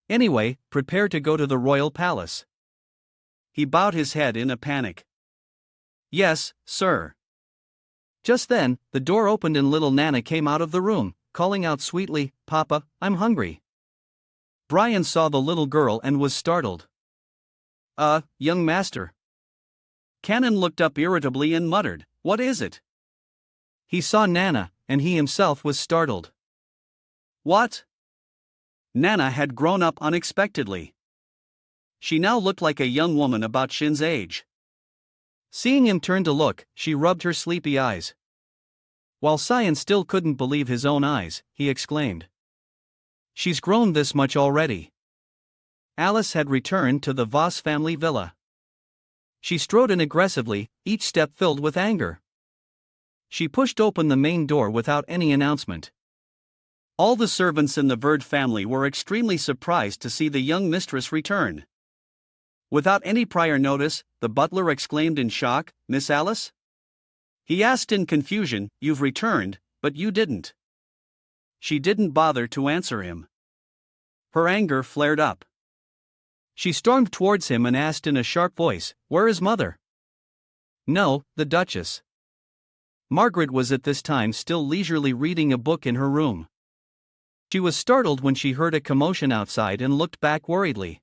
"Anyway, prepare to go to the royal palace." He bowed his head in a panic. "Yes, sir." Just then, the door opened and little Nana came out of the room, calling out sweetly, "Papa, I'm hungry." Brian saw the little girl and was startled. Young master." Canon looked up irritably and muttered, "What is it?" He saw Nana, and he himself was startled. "What?" Nana had grown up unexpectedly. She now looked like a young woman about Shin's age. Seeing him turn to look, she rubbed her sleepy eyes. While Cyan still couldn't believe his own eyes, he exclaimed. She's grown this much already. Alice had returned to the Voss family villa. She strode in aggressively, each step filled with anger. She pushed open the main door without any announcement. All the servants in the Verd family were extremely surprised to see the young mistress return. Without any prior notice, the butler exclaimed in shock, "Miss Alice?" He asked in confusion, "You've returned, but you didn't." She didn't bother to answer him. Her anger flared up. She stormed towards him and asked in a sharp voice, "Where is Mother?" "No, the Duchess." Margaret was at this time still leisurely reading a book in her room. She was startled when she heard a commotion outside and looked back worriedly.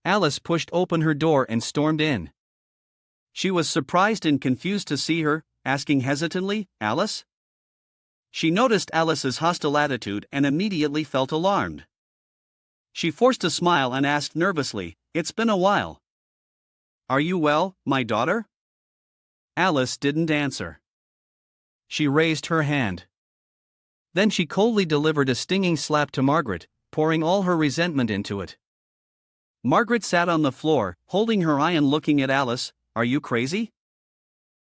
Alice pushed open her door and stormed in. She was surprised and confused to see her, asking hesitantly, "Alice?" She noticed Alice's hostile attitude and immediately felt alarmed. She forced a smile and asked nervously, "It's been a while. Are you well, my daughter?" Alice didn't answer. She raised her hand. Then she coldly delivered a stinging slap to Margaret, pouring all her resentment into it. Margaret sat on the floor, holding her eye and looking at Alice. "Are you crazy?"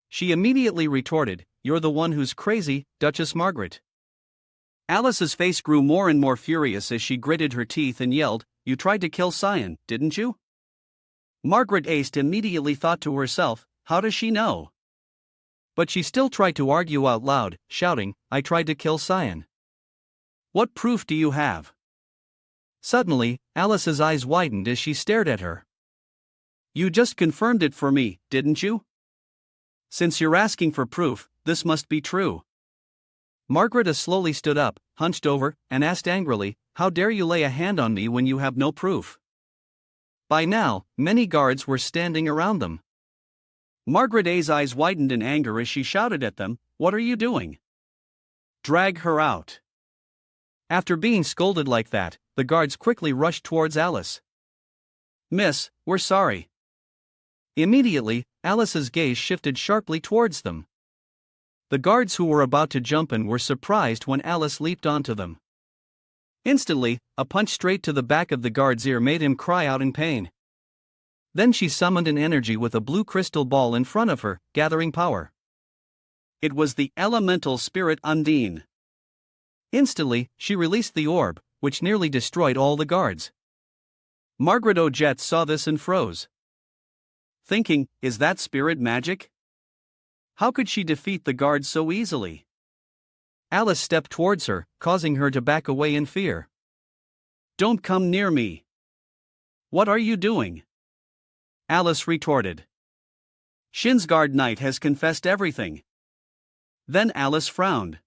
She immediately retorted, "You're the one who's crazy, Duchess Margaret." Alice's face grew more and more furious as she gritted her teeth and yelled, "You tried to kill Cyan, didn't you?" Margaret Aist immediately thought to herself, "How does she know?" But she still tried to argue out loud, shouting, "I tried to kill Cyan." "What proof do you have?" Suddenly, Alice's eyes widened as she stared at her. "You just confirmed it for me, didn't you? Since you're asking for proof, this must be true." Margaret slowly stood up, hunched over, and asked angrily, "How dare you lay a hand on me when you have no proof?" By now, many guards were standing around them. Margaret A's eyes widened in anger as she shouted at them, "What are you doing? Drag her out." After being scolded like that, the guards quickly rushed towards Alice. "Miss, we're sorry." Immediately, Alice's gaze shifted sharply towards them. The guards who were about to jump in were surprised when Alice leaped onto them. Instantly, a punch straight to the back of the guard's ear made him cry out in pain. Then she summoned an energy with a blue crystal ball in front of her, gathering power. It was the elemental spirit Undine. Instantly, she released the orb, which nearly destroyed all the guards. Margaret O'Jet saw this and froze. Thinking, is that spirit magic? How could she defeat the guards so easily? Alice stepped towards her, causing her to back away in fear. "Don't come near me." "What are you doing?" Alice retorted. "Shinsgard Knight has confessed everything." Then Alice frowned.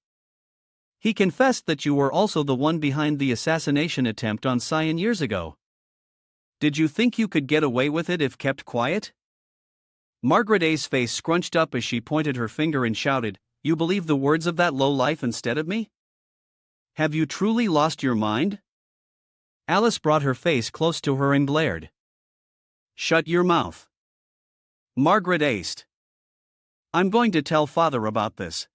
"He confessed that you were also the one behind the assassination attempt on Cyan years ago. Did you think you could get away with it if kept quiet?" Margaret A's face scrunched up as she pointed her finger and shouted, "You believe the words of that lowlife instead of me? Have you truly lost your mind?" Alice brought her face close to her and glared. "Shut your mouth." Margaret Aist. "I'm going to tell Father about this."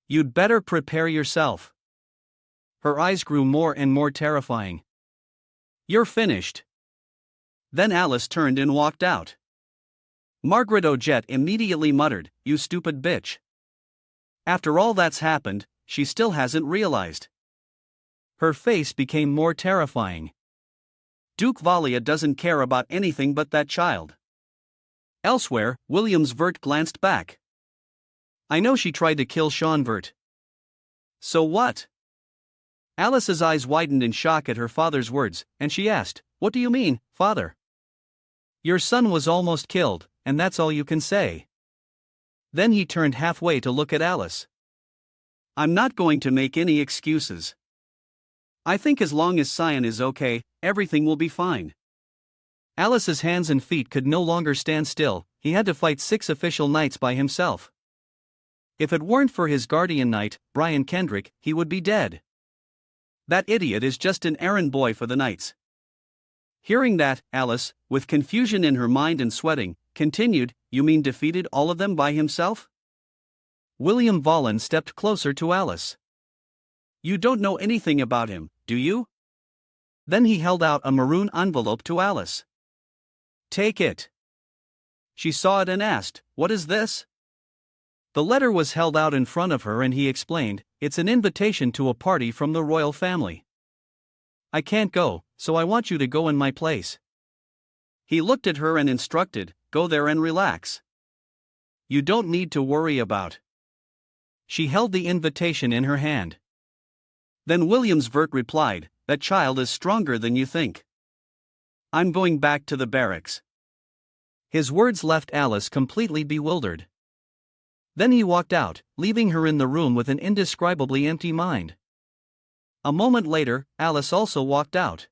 "You'd better prepare yourself." Her eyes grew more and more terrifying. "You're finished." Then Alice turned and walked out. Margaret O'Jet immediately muttered, "You stupid bitch." After all that's happened, she still hasn't realized. Her face became more terrifying. Duke Valia doesn't care about anything but that child. Elsewhere, Williams Vert glanced back. "I know she tried to kill Sean Vert." "So what?" Alice's eyes widened in shock at her father's words, and she asked, "What do you mean, Father?" "Your son was almost killed, and that's all you can say." Then he turned halfway to look at Alice. "I'm not going to make any excuses. I think as long as Cyan is okay, everything will be fine." Alice's hands and feet could no longer stand still. He had to fight 6 official knights by himself. If it weren't for his guardian knight, Brian Kendrick, he would be dead. That idiot is just an errand boy for the knights. Hearing that, Alice, with confusion in her mind and sweating, continued, You mean defeated all of them by himself? William Vollen stepped closer to Alice. You don't know anything about him, do you? Then he held out a maroon envelope to Alice. Take it. She saw it and asked, What is this? The letter was held out in front of her and he explained, It's an invitation to a party from the royal family. I can't go, so I want you to go in my place. He looked at her and instructed, Go there and relax. You don't need to worry about. She held the invitation in her hand. Then Williamsvert replied, That child is stronger than you think. I'm going back to the barracks. His words left Alice completely bewildered. Then he walked out, leaving her in the room with an indescribably empty mind. A moment later, Alice also walked out.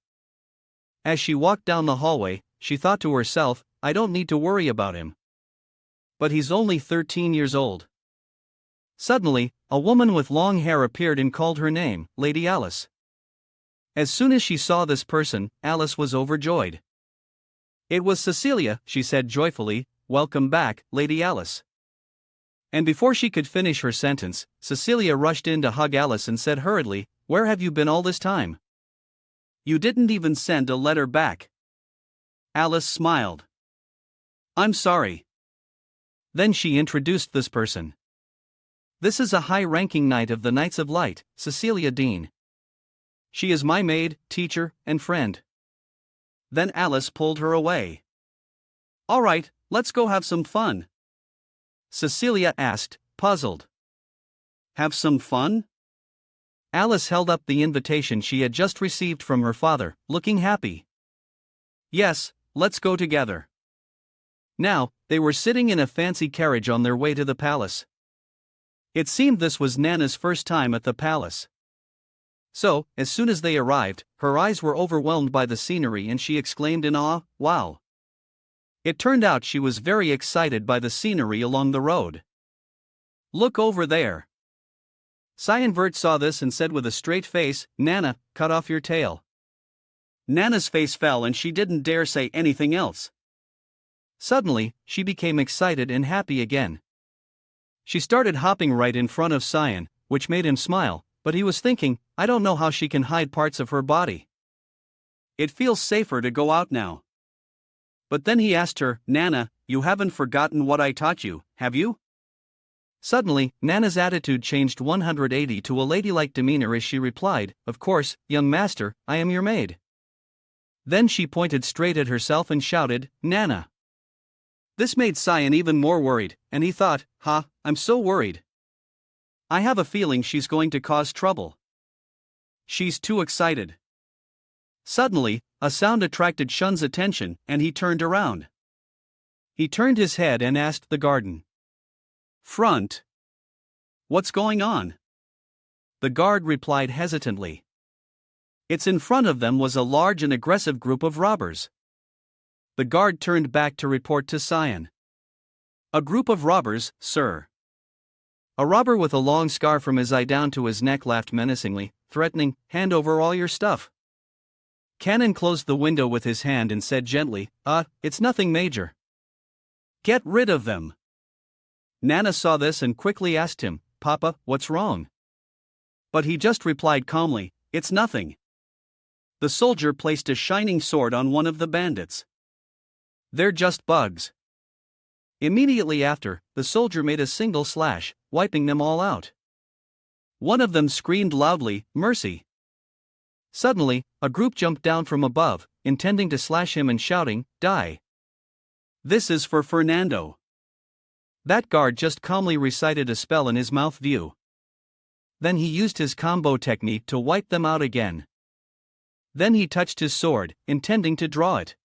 As she walked down the hallway, she thought to herself, I don't need to worry about him. But he's only 13 years old. Suddenly, a woman with long hair appeared and called her name, Lady Alice. As soon as she saw this person, Alice was overjoyed. It was Cecilia, she said joyfully, Welcome back, Lady Alice. And before she could finish her sentence, Cecilia rushed in to hug Alice and said hurriedly, Where have you been all this time? You didn't even send a letter back. Alice smiled. I'm sorry. Then she introduced this person. This is a high-ranking knight of the Knights of Light, Cecilia Dean. She is my maid, teacher, and friend. Then Alice pulled her away. All right, let's go have some fun. Cecilia asked, puzzled. Have some fun? Alice held up the invitation she had just received from her father, looking happy. Yes, let's go together. Now, they were sitting in a fancy carriage on their way to the palace. It seemed this was Nana's first time at the palace. So, as soon as they arrived, her eyes were overwhelmed by the scenery and she exclaimed in awe, Wow! It turned out she was very excited by the scenery along the road. Look over there. Cyanvert saw this and said with a straight face, Nana, cut off your tail. Nana's face fell and she didn't dare say anything else. Suddenly, she became excited and happy again. She started hopping right in front of Cyan, which made him smile, but he was thinking, I don't know how she can hide parts of her body. It feels safer to go out now. But then he asked her, Nana, you haven't forgotten what I taught you, have you? Suddenly, Nana's attitude changed 180 to a ladylike demeanor as she replied, Of course, young master, I am your maid. Then she pointed straight at herself and shouted, Nana. This made Cyan even more worried, and he thought, I'm so worried. I have a feeling she's going to cause trouble. She's too excited. Suddenly, a sound attracted Shun's attention, and he turned around. He turned his head and asked the garden. Front. What's going on? The guard replied hesitantly. It's in front of them was a large and aggressive group of robbers. The guard turned back to report to Cyan. A group of robbers, sir. A robber with a long scar from his eye down to his neck laughed menacingly, threatening, Hand over all your stuff. Cannon closed the window with his hand and said gently, It's nothing major. Get rid of them. Nana saw this and quickly asked him, Papa, what's wrong? But he just replied calmly, It's nothing. The soldier placed a shining sword on one of the bandits. They're just bugs. Immediately after, the soldier made a single slash, wiping them all out. One of them screamed loudly, Mercy! Suddenly, a group jumped down from above, intending to slash him and shouting, Die! This is for Fernando. That guard just calmly recited a spell in his mouth view. Then he used his combo technique to wipe them out again. Then he touched his sword, intending to draw it.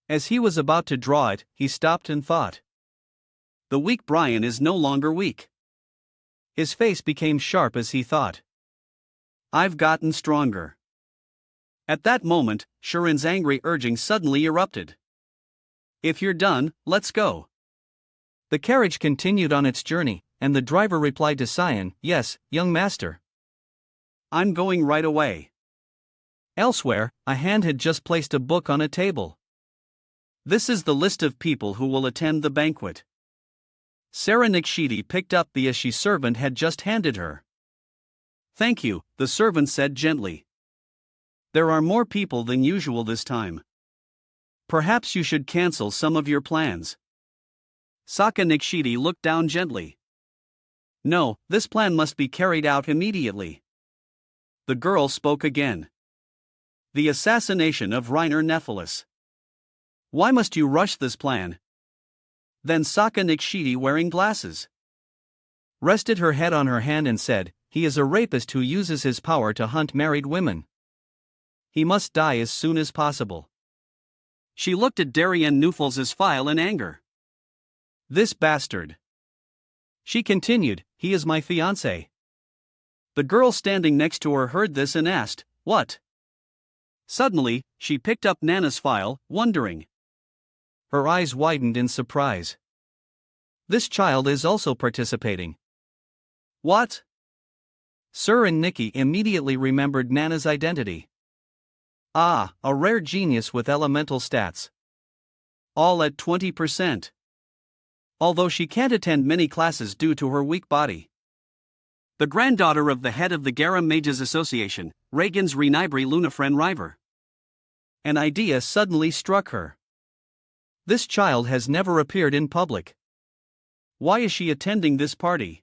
As he was about to draw it, he stopped and thought. The weak Brian is no longer weak. His face became sharp as he thought. I've gotten stronger. At that moment, Sharon's angry urging suddenly erupted. If you're done, let's go. The carriage continued on its journey, and the driver replied to Cyan, Yes, young master. I'm going right away. Elsewhere, a hand had just placed a book on a table. This is the list of people who will attend the banquet. Sarah Nikshidi picked up the Ashi servant had just handed her. Thank you, the servant said gently. There are more people than usual this time. Perhaps you should cancel some of your plans. Saka Nikshidi looked down gently. No, this plan must be carried out immediately. The girl spoke again. The assassination of Reiner Nephilis. Why must you rush this plan? Then Saka Nikshidi, wearing glasses, rested her head on her hand and said, he is a rapist who uses his power to hunt married women. He must die as soon as possible. She looked at Darien Nufels's file in anger. This bastard. She continued, he is my fiancé. The girl standing next to her heard this and asked, what? Suddenly, she picked up Nana's file, wondering. Her eyes widened in surprise. This child is also participating. What? Sir and Nikki immediately remembered Nana's identity. Ah, a rare genius with elemental stats. All at 20%. Although she can't attend many classes due to her weak body. The granddaughter of the head of the Garam Mages Association, Reagan's Renibri Lunafren River. An idea suddenly struck her. This child has never appeared in public. Why is she attending this party?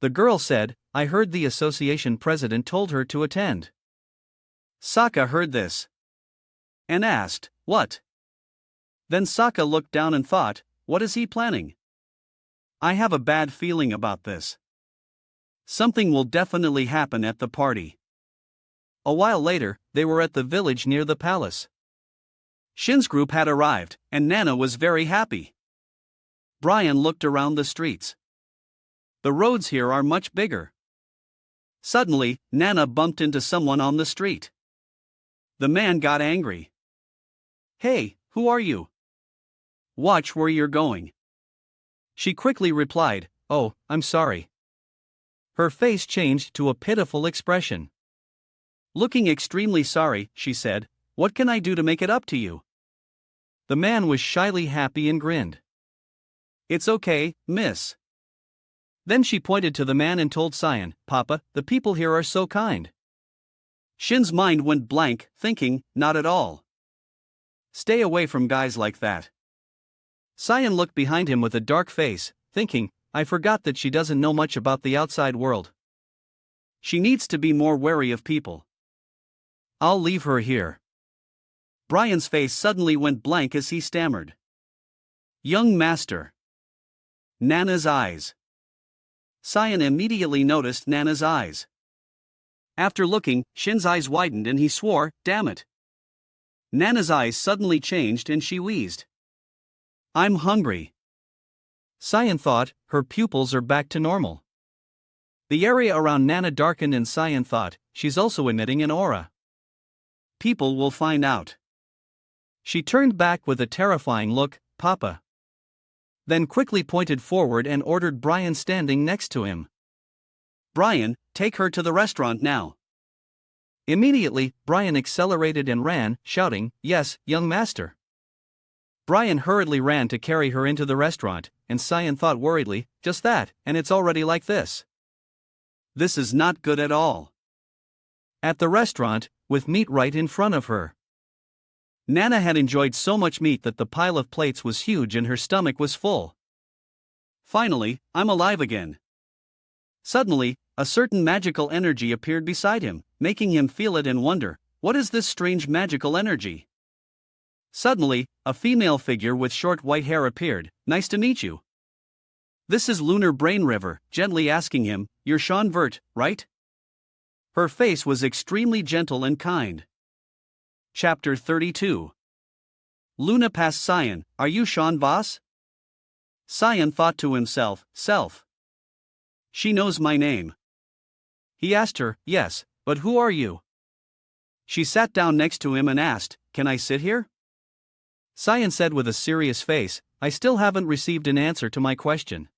The girl said, I heard the association president told her to attend. Saka heard this and asked, what? Then Saka looked down and thought, what is he planning? I have a bad feeling about this. Something will definitely happen at the party. A while later, they were at the village near the palace. Shin's group had arrived, and Nana was very happy. Brian looked around the streets. The roads here are much bigger. Suddenly, Nana bumped into someone on the street. The man got angry. Hey, who are you? Watch where you're going. She quickly replied, oh, I'm sorry. Her face changed to a pitiful expression. Looking extremely sorry, she said, what can I do to make it up to you? The man was shyly happy and grinned. It's okay, miss. Then she pointed to the man and told Cyan, Papa, the people here are so kind. Shin's mind went blank, thinking, not at all. Stay away from guys like that. Cyan looked behind him with a dark face, thinking, I forgot that she doesn't know much about the outside world. She needs to be more wary of people. I'll leave her here. Brian's face suddenly went blank as he stammered. Young master. Nana's eyes. Cyan immediately noticed Nana's eyes. After looking, Shin's eyes widened and he swore, damn it. Nana's eyes suddenly changed and she wheezed. I'm hungry. Cyan thought, her pupils are back to normal. The area around Nana darkened and Cyan thought, she's also emitting an aura. People will find out. She turned back with a terrifying look, Papa. Then quickly pointed forward and ordered Brian standing next to him. Brian, take her to the restaurant now. Immediately, Brian accelerated and ran, shouting, yes, young master. Brian hurriedly ran to carry her into the restaurant, and Cyan thought worriedly, just that, and it's already like this. This is not good at all. At the restaurant, with meat right in front of her. Nana had enjoyed so much meat that the pile of plates was huge and her stomach was full. Finally, I'm alive again. Suddenly, a certain magical energy appeared beside him, making him feel it and wonder, what is this strange magical energy? Suddenly, a female figure with short white hair appeared, nice to meet you. This is Lunar Brain River, gently asking him, you're Sean Vert, right? Her face was extremely gentle and kind. Chapter 32. Luna passed Cyan, are you Sean Voss? Cyan thought to himself, self. She knows my name. He asked her, yes, but who are you? She sat down next to him and asked, can I sit here? Cyan said with a serious face, I still haven't received an answer to my question.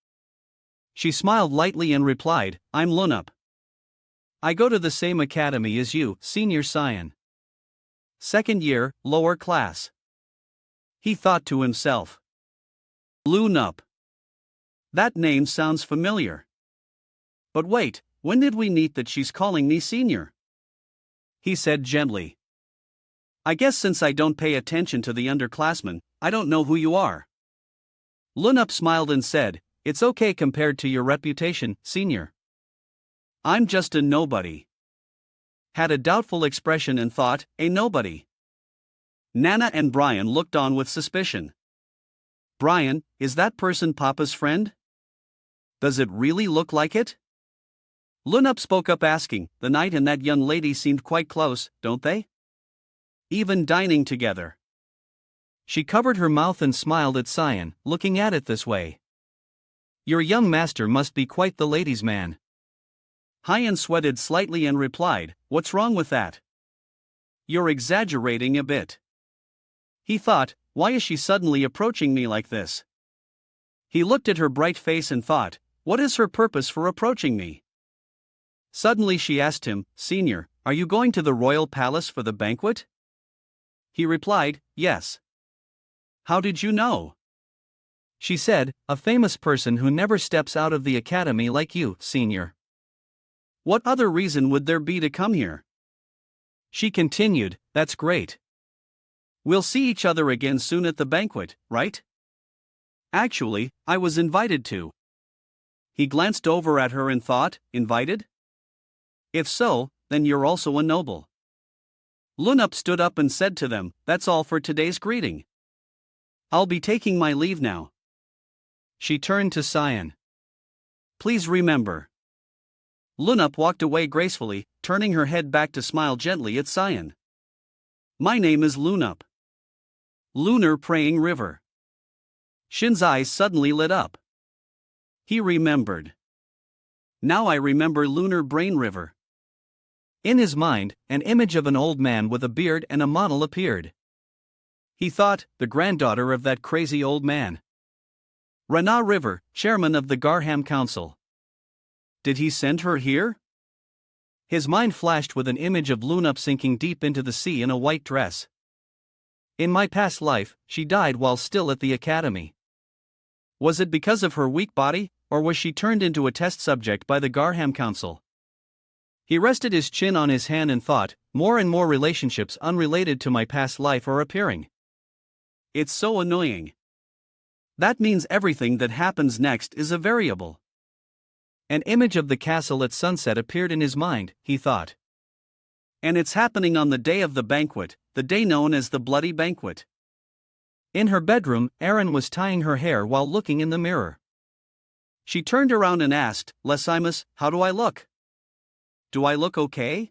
She smiled lightly and replied, I'm Lunup. I go to the same academy as you, Senior Cyan. Second year, lower class. He thought to himself. Lunup. That name sounds familiar. But wait, when did we meet that she's calling me senior? He said gently. I guess since I don't pay attention to the underclassmen, I don't know who you are. Lunup smiled and said, It's okay compared to your reputation, senior. I'm just a nobody. Had a doubtful expression and thought, a nobody. Nana and Brian looked on with suspicion. Brian, is that person Papa's friend? Does it really look like it? Lunup spoke up asking, the knight and that young lady seemed quite close, don't they? Even dining together. She covered her mouth and smiled at Cyan, looking at it this way. Your young master must be quite the ladies' man. Hyan sweated slightly and replied, What's wrong with that? You're exaggerating a bit. He thought, why is she suddenly approaching me like this? He looked at her bright face and thought, what is her purpose for approaching me? Suddenly she asked him, Senior, are you going to the royal palace for the banquet? He replied, yes. How did you know? She said, a famous person who never steps out of the academy like you, senior. What other reason would there be to come here? She continued, that's great. We'll see each other again soon at the banquet, right? Actually, I was invited to. He glanced over at her and thought, invited? If so, then you're also a noble. Lunup stood up and said to them, that's all for today's greeting. I'll be taking my leave now. She turned to Cyan. Please remember. Lunup walked away gracefully, turning her head back to smile gently at Cyan. My name is Lunup. Lunar Praying River. Shin's eyes suddenly lit up. He remembered. Now I remember Lunar Brain River. In his mind, an image of an old man with a beard and a model appeared. He thought, the granddaughter of that crazy old man. Rana River, chairman of the Garham Council. Did he send her here? His mind flashed with an image of Lunup sinking deep into the sea in a white dress. In my past life, she died while still at the academy. Was it because of her weak body, or was she turned into a test subject by the Garham Council? He rested his chin on his hand and thought, more and more relationships unrelated to my past life are appearing. It's so annoying. That means everything that happens next is a variable. An image of the castle at sunset appeared in his mind, he thought. And it's happening on the day of the banquet, the day known as the Bloody Banquet. In her bedroom, Erin was tying her hair while looking in the mirror. She turned around and asked, Lesimus, how do I look? Do I look okay?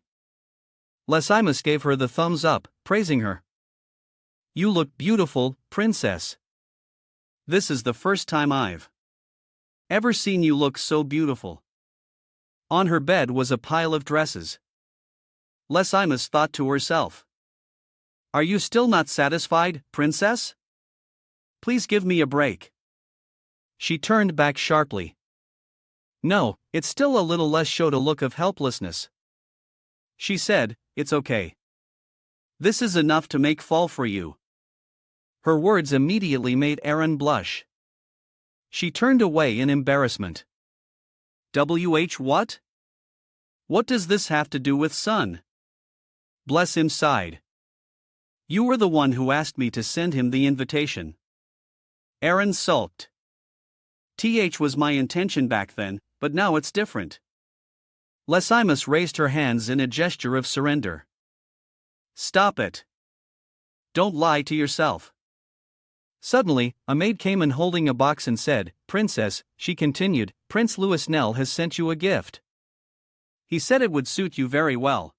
Lesimus gave her the thumbs up, praising her. You look beautiful, princess. This is the first time I've ever seen you look so beautiful. On her bed was a pile of dresses. Lesimus thought to herself. Are you still not satisfied, princess? Please give me a break. She turned back sharply. No, it's still a little less showed a look of helplessness. She said, it's okay. This is enough to make fall for you. Her words immediately made Erin blush. She turned away in embarrassment. What? What does this have to do with Sun? Bless him sighed. You were the one who asked me to send him the invitation. Erin sulked. Was my intention back then, but now it's different. Lesimus raised her hands in a gesture of surrender. Stop it. Don't lie to yourself. Suddenly, a maid came in holding a box and said, Princess, she continued, Prince Louis Nell has sent you a gift. He said it would suit you very well.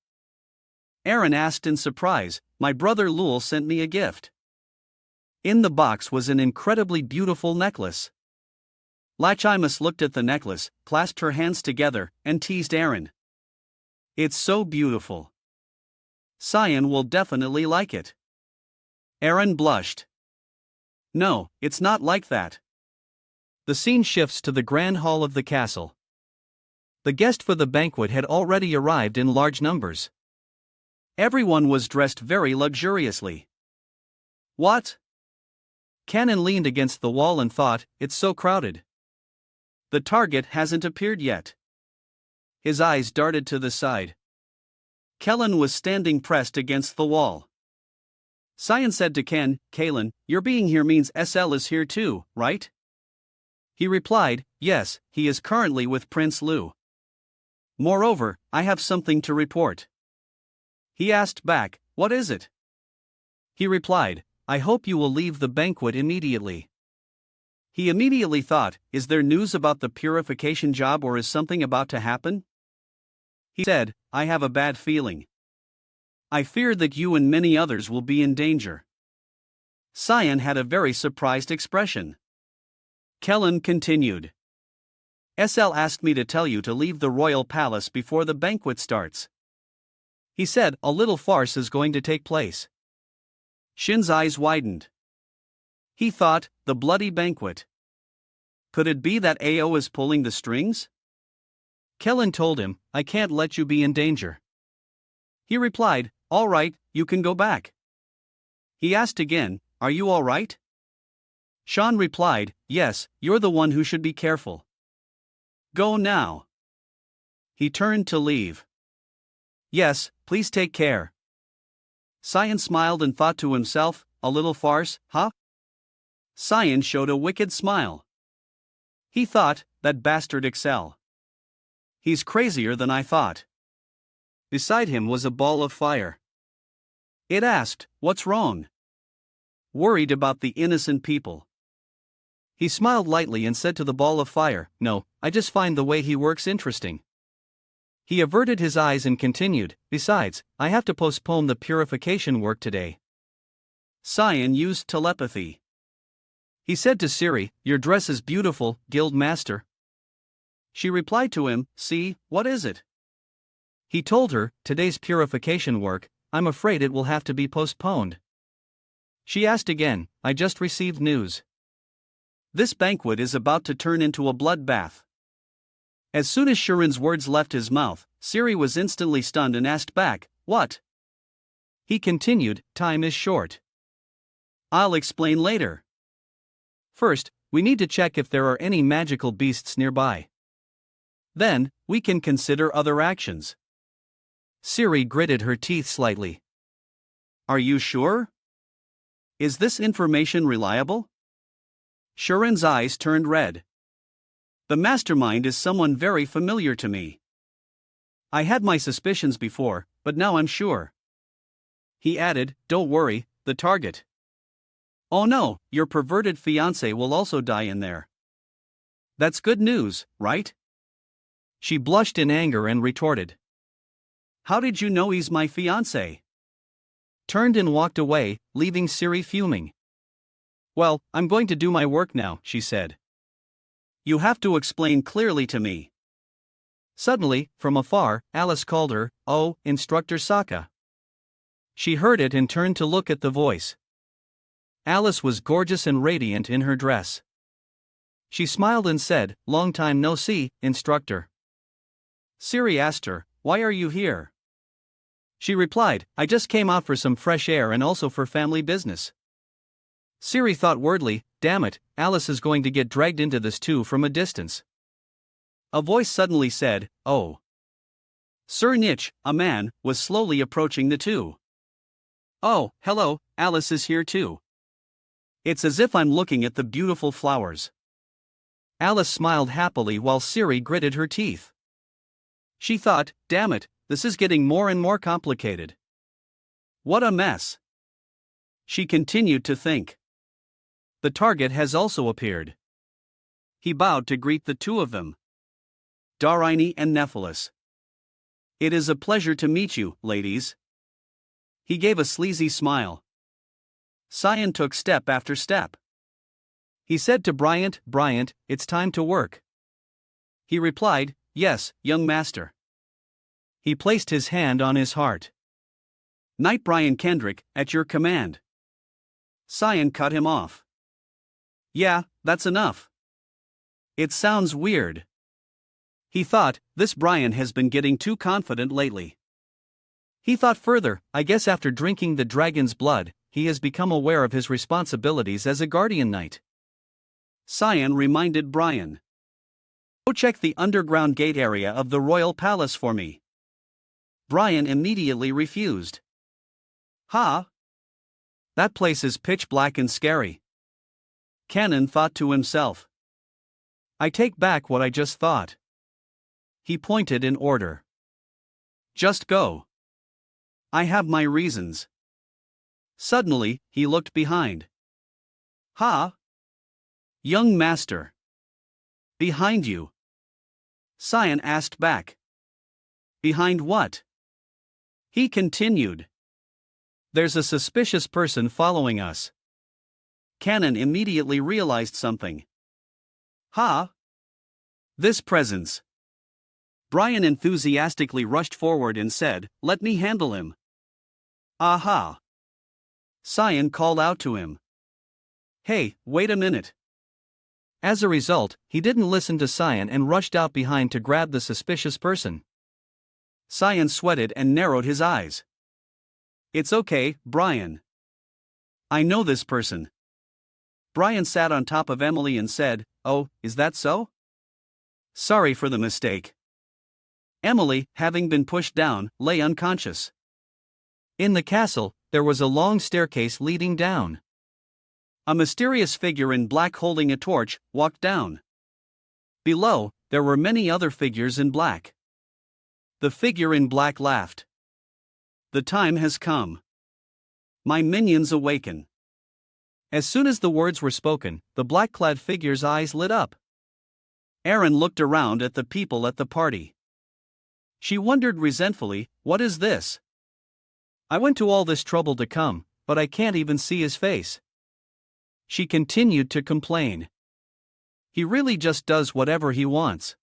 Erin asked in surprise, my brother Lul sent me a gift. In the box was an incredibly beautiful necklace. Lachimus looked at the necklace, clasped her hands together, and teased Erin. It's so beautiful. Cyan will definitely like it. Erin blushed. No, it's not like that. The scene shifts to the grand hall of the castle. The guests for the banquet had already arrived in large numbers. Everyone was dressed very luxuriously. What? Cannon leaned against the wall and thought, it's so crowded. The target hasn't appeared yet. His eyes darted to the side. Kellen was standing pressed against the wall. Cyan said to Ken, Kalen, your being here means SL is here too, right? He replied, yes, he is currently with Prince Lu. Moreover, I have something to report. He asked back, what is it? He replied, I hope you will leave the banquet immediately. He immediately thought, is there news about the purification job or is something about to happen? He said, I have a bad feeling. I fear that you and many others will be in danger. Cyan had a very surprised expression. Kellen continued. SL asked me to tell you to leave the royal palace before the banquet starts. He said a little farce is going to take place. Shin's eyes widened. He thought, the bloody banquet. Could it be that AO is pulling the strings? Kellen told him, I can't let you be in danger. He replied, all right, you can go back. He asked again, are you all right? Sean replied, yes, you're the one who should be careful. Go now. He turned to leave. Yes, please take care. Cyan smiled and thought to himself, a little farce, huh? Cyan showed a wicked smile. He thought, that bastard Excel. He's crazier than I thought. Beside him was a ball of fire. It asked, what's wrong? Worried about the innocent people. He smiled lightly and said to the ball of fire, no, I just find the way he works interesting. He averted his eyes and continued, besides, I have to postpone the purification work today. Cyan used telepathy. He said to Siri, your dress is beautiful, Guild Master. She replied to him, see, what is it? He told her, today's purification work, I'm afraid it will have to be postponed. She asked again, I just received news. This banquet is about to turn into a bloodbath. As soon as Shuren's words left his mouth, Siri was instantly stunned and asked back, what? He continued, time is short. I'll explain later. First, we need to check if there are any magical beasts nearby. Then, we can consider other actions. Siri gritted her teeth slightly. Are you sure? Is this information reliable? Shuren's eyes turned red. The mastermind is someone very familiar to me. I had my suspicions before, but now I'm sure. He added, don't worry, the target. Oh no, your perverted fiancé will also die in there. That's good news, right? She blushed in anger and retorted. How did you know he's my fiancé? Turned and walked away, leaving Siri fuming. Well, I'm going to do my work now, she said. You have to explain clearly to me. Suddenly, from afar, Alice called her, oh, Instructor Sokka. She heard it and turned to look at the voice. Alice was gorgeous and radiant in her dress. She smiled and said, long time no see, Instructor. Siri asked her, why are you here? She replied, I just came out for some fresh air and also for family business. Siri thought wordly, damn it, Alice is going to get dragged into this too from a distance. A voice suddenly said, oh. Sir Nitch, a man, was slowly approaching the two. Oh, hello, Alice is here too. It's as if I'm looking at the beautiful flowers. Alice smiled happily while Siri gritted her teeth. She thought, damn it, this is getting more and more complicated. What a mess. She continued to think. The target has also appeared. He bowed to greet the two of them. Darini and Nephilis. It is a pleasure to meet you, ladies. He gave a sleazy smile. Cyan took step after step. He said to Bryant, Bryant, it's time to work. He replied, yes, young master. He placed his hand on his heart. Knight Brian Kendrick, at your command. Cyan cut him off. Yeah, that's enough. It sounds weird. He thought, this Brian has been getting too confident lately. He thought further, I guess after drinking the dragon's blood, he has become aware of his responsibilities as a guardian knight. Cyan reminded Brian. Go check the underground gate area of the royal palace for me. Brian immediately refused. Ha! That place is pitch black and scary. Canon thought to himself. I take back what I just thought. He pointed in order. Just go. I have my reasons. Suddenly, he looked behind. Ha! Young master. Behind you. Cyan asked back. Behind what? He continued. There's a suspicious person following us. Canon immediately realized something. Ha! This presence. Brian enthusiastically rushed forward and said, "Let me handle him." Aha! Cyan called out to him. "Hey, wait a minute." As a result, he didn't listen to Cyan and rushed out behind to grab the suspicious person. Cyan sweated and narrowed his eyes. "It's okay, Brian. I know this person." Brian sat on top of Emily and said, "Oh, is that so? Sorry for the mistake." Emily, having been pushed down, lay unconscious. In the castle, there was a long staircase leading down. A mysterious figure in black holding a torch walked down. Below, there were many other figures in black. The figure in black laughed. "The time has come. My minions awaken." As soon as the words were spoken, the black-clad figure's eyes lit up. Erin looked around at the people at the party. She wondered resentfully, "What is this? I went to all this trouble to come, but I can't even see his face." She continued to complain. He really just does whatever he wants.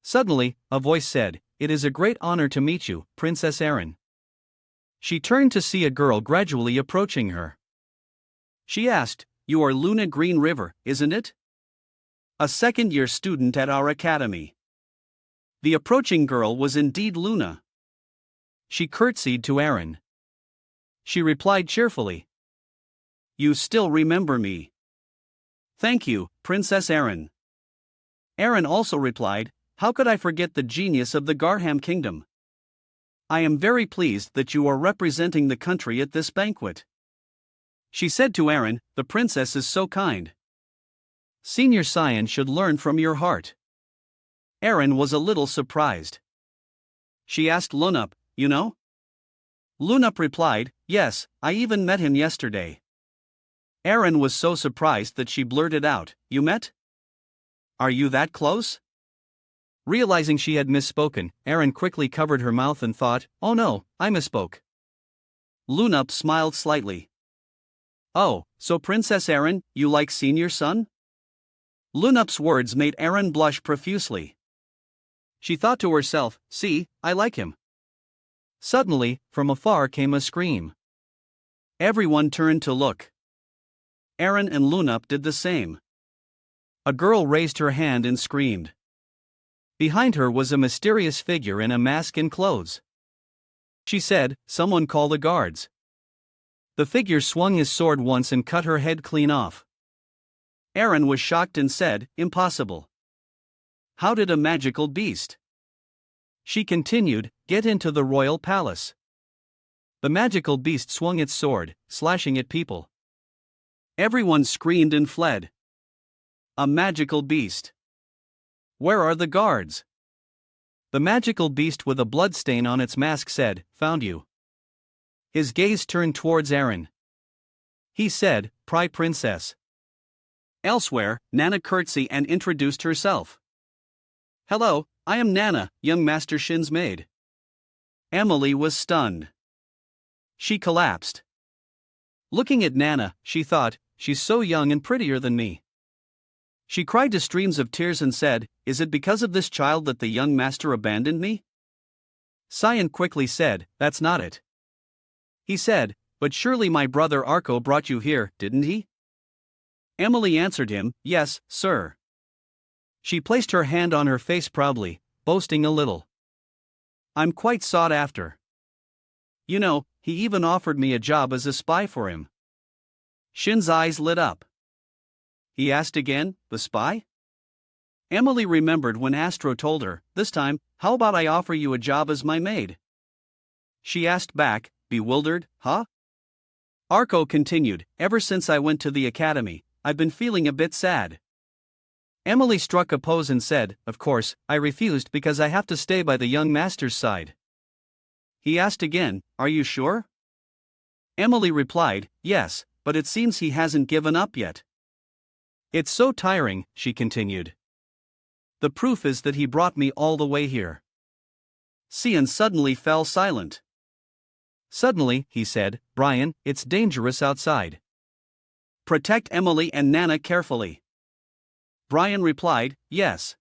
Suddenly, a voice said, "It is a great honor to meet you, Princess Erin." She turned to see a girl gradually approaching her. She asked, "You are Luna Green River, isn't it? A second-year student at our academy." The approaching girl was indeed Luna. She curtsied to Erin. She replied cheerfully, "You still remember me." "Thank you, Princess Erin." Erin also replied, "How could I forget the genius of the Garham Kingdom? I am very pleased that you are representing the country at this banquet." She said to Erin, "The princess is so kind. Senior Cyan should learn from your heart." Erin was a little surprised. She asked Lunup, "You know?" Lunup replied, "Yes, I even met him yesterday." Erin was so surprised that she blurted out, "You met? Are you that close?" Realizing she had misspoken, Erin quickly covered her mouth and thought, "Oh no, I misspoke." Lunup smiled slightly. "Oh, so Princess Erin, you like Senior Son?" Lunup's words made Erin blush profusely. She thought to herself, "See, I like him." Suddenly, from afar came a scream. Everyone turned to look. Erin and Lunup did the same. A girl raised her hand and screamed. Behind her was a mysterious figure in a mask and clothes. She said, "Someone call the guards." The figure swung his sword once and cut her head clean off. Erin was shocked and said, "Impossible. How did a magical beast?" She continued, "Get into the royal palace." The magical beast swung its sword, slashing at people. Everyone screamed and fled. A magical beast. Where are the guards? The magical beast with a bloodstain on its mask said, "Found you." His gaze turned towards Erin. He said, "Pry Princess." Elsewhere, Nana curtsied and introduced herself. "Hello, I am Nana, young Master Shin's maid." Emily was stunned. She collapsed. Looking at Nana, she thought, "She's so young and prettier than me." She cried to streams of tears and said, "Is it because of this child that the young master abandoned me?" Cyan quickly said, "That's not it." He said, "But surely my brother Arko brought you here, didn't he?" Emily answered him, "Yes, sir." She placed her hand on her face proudly, boasting a little. "I'm quite sought after. You know, he even offered me a job as a spy for him. Shin's eyes lit up. He asked again, the spy? Emily remembered when Astro told her, this time, how about I offer you a job as my maid? She asked back, bewildered, huh? Arco continued, ever since I went to the academy, I've been feeling a bit sad. Emily struck a pose and said, of course, I refused because I have to stay by the young master's side. He asked again, are you sure? Emily replied, yes, but it seems he hasn't given up yet. It's so tiring, she continued. The proof is that he brought me all the way here. Cian suddenly fell silent. Suddenly, he said, Brian, it's dangerous outside. Protect Emily and Nana carefully. Brian replied, yes.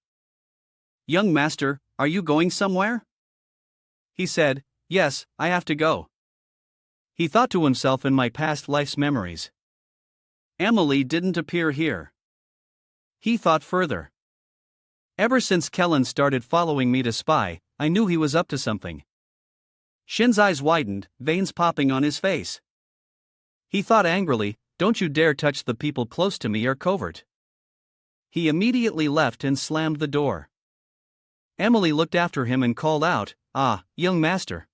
Young master, are you going somewhere? He said, yes, I have to go. He thought to himself in my past life's memories. Emily didn't appear here. He thought further. Ever since Kellen started following me to spy, I knew he was up to something. Shin's eyes widened, veins popping on his face. He thought angrily, don't you dare touch the people close to me or covert. He immediately left and slammed the door. Emily looked after him and called out, young master.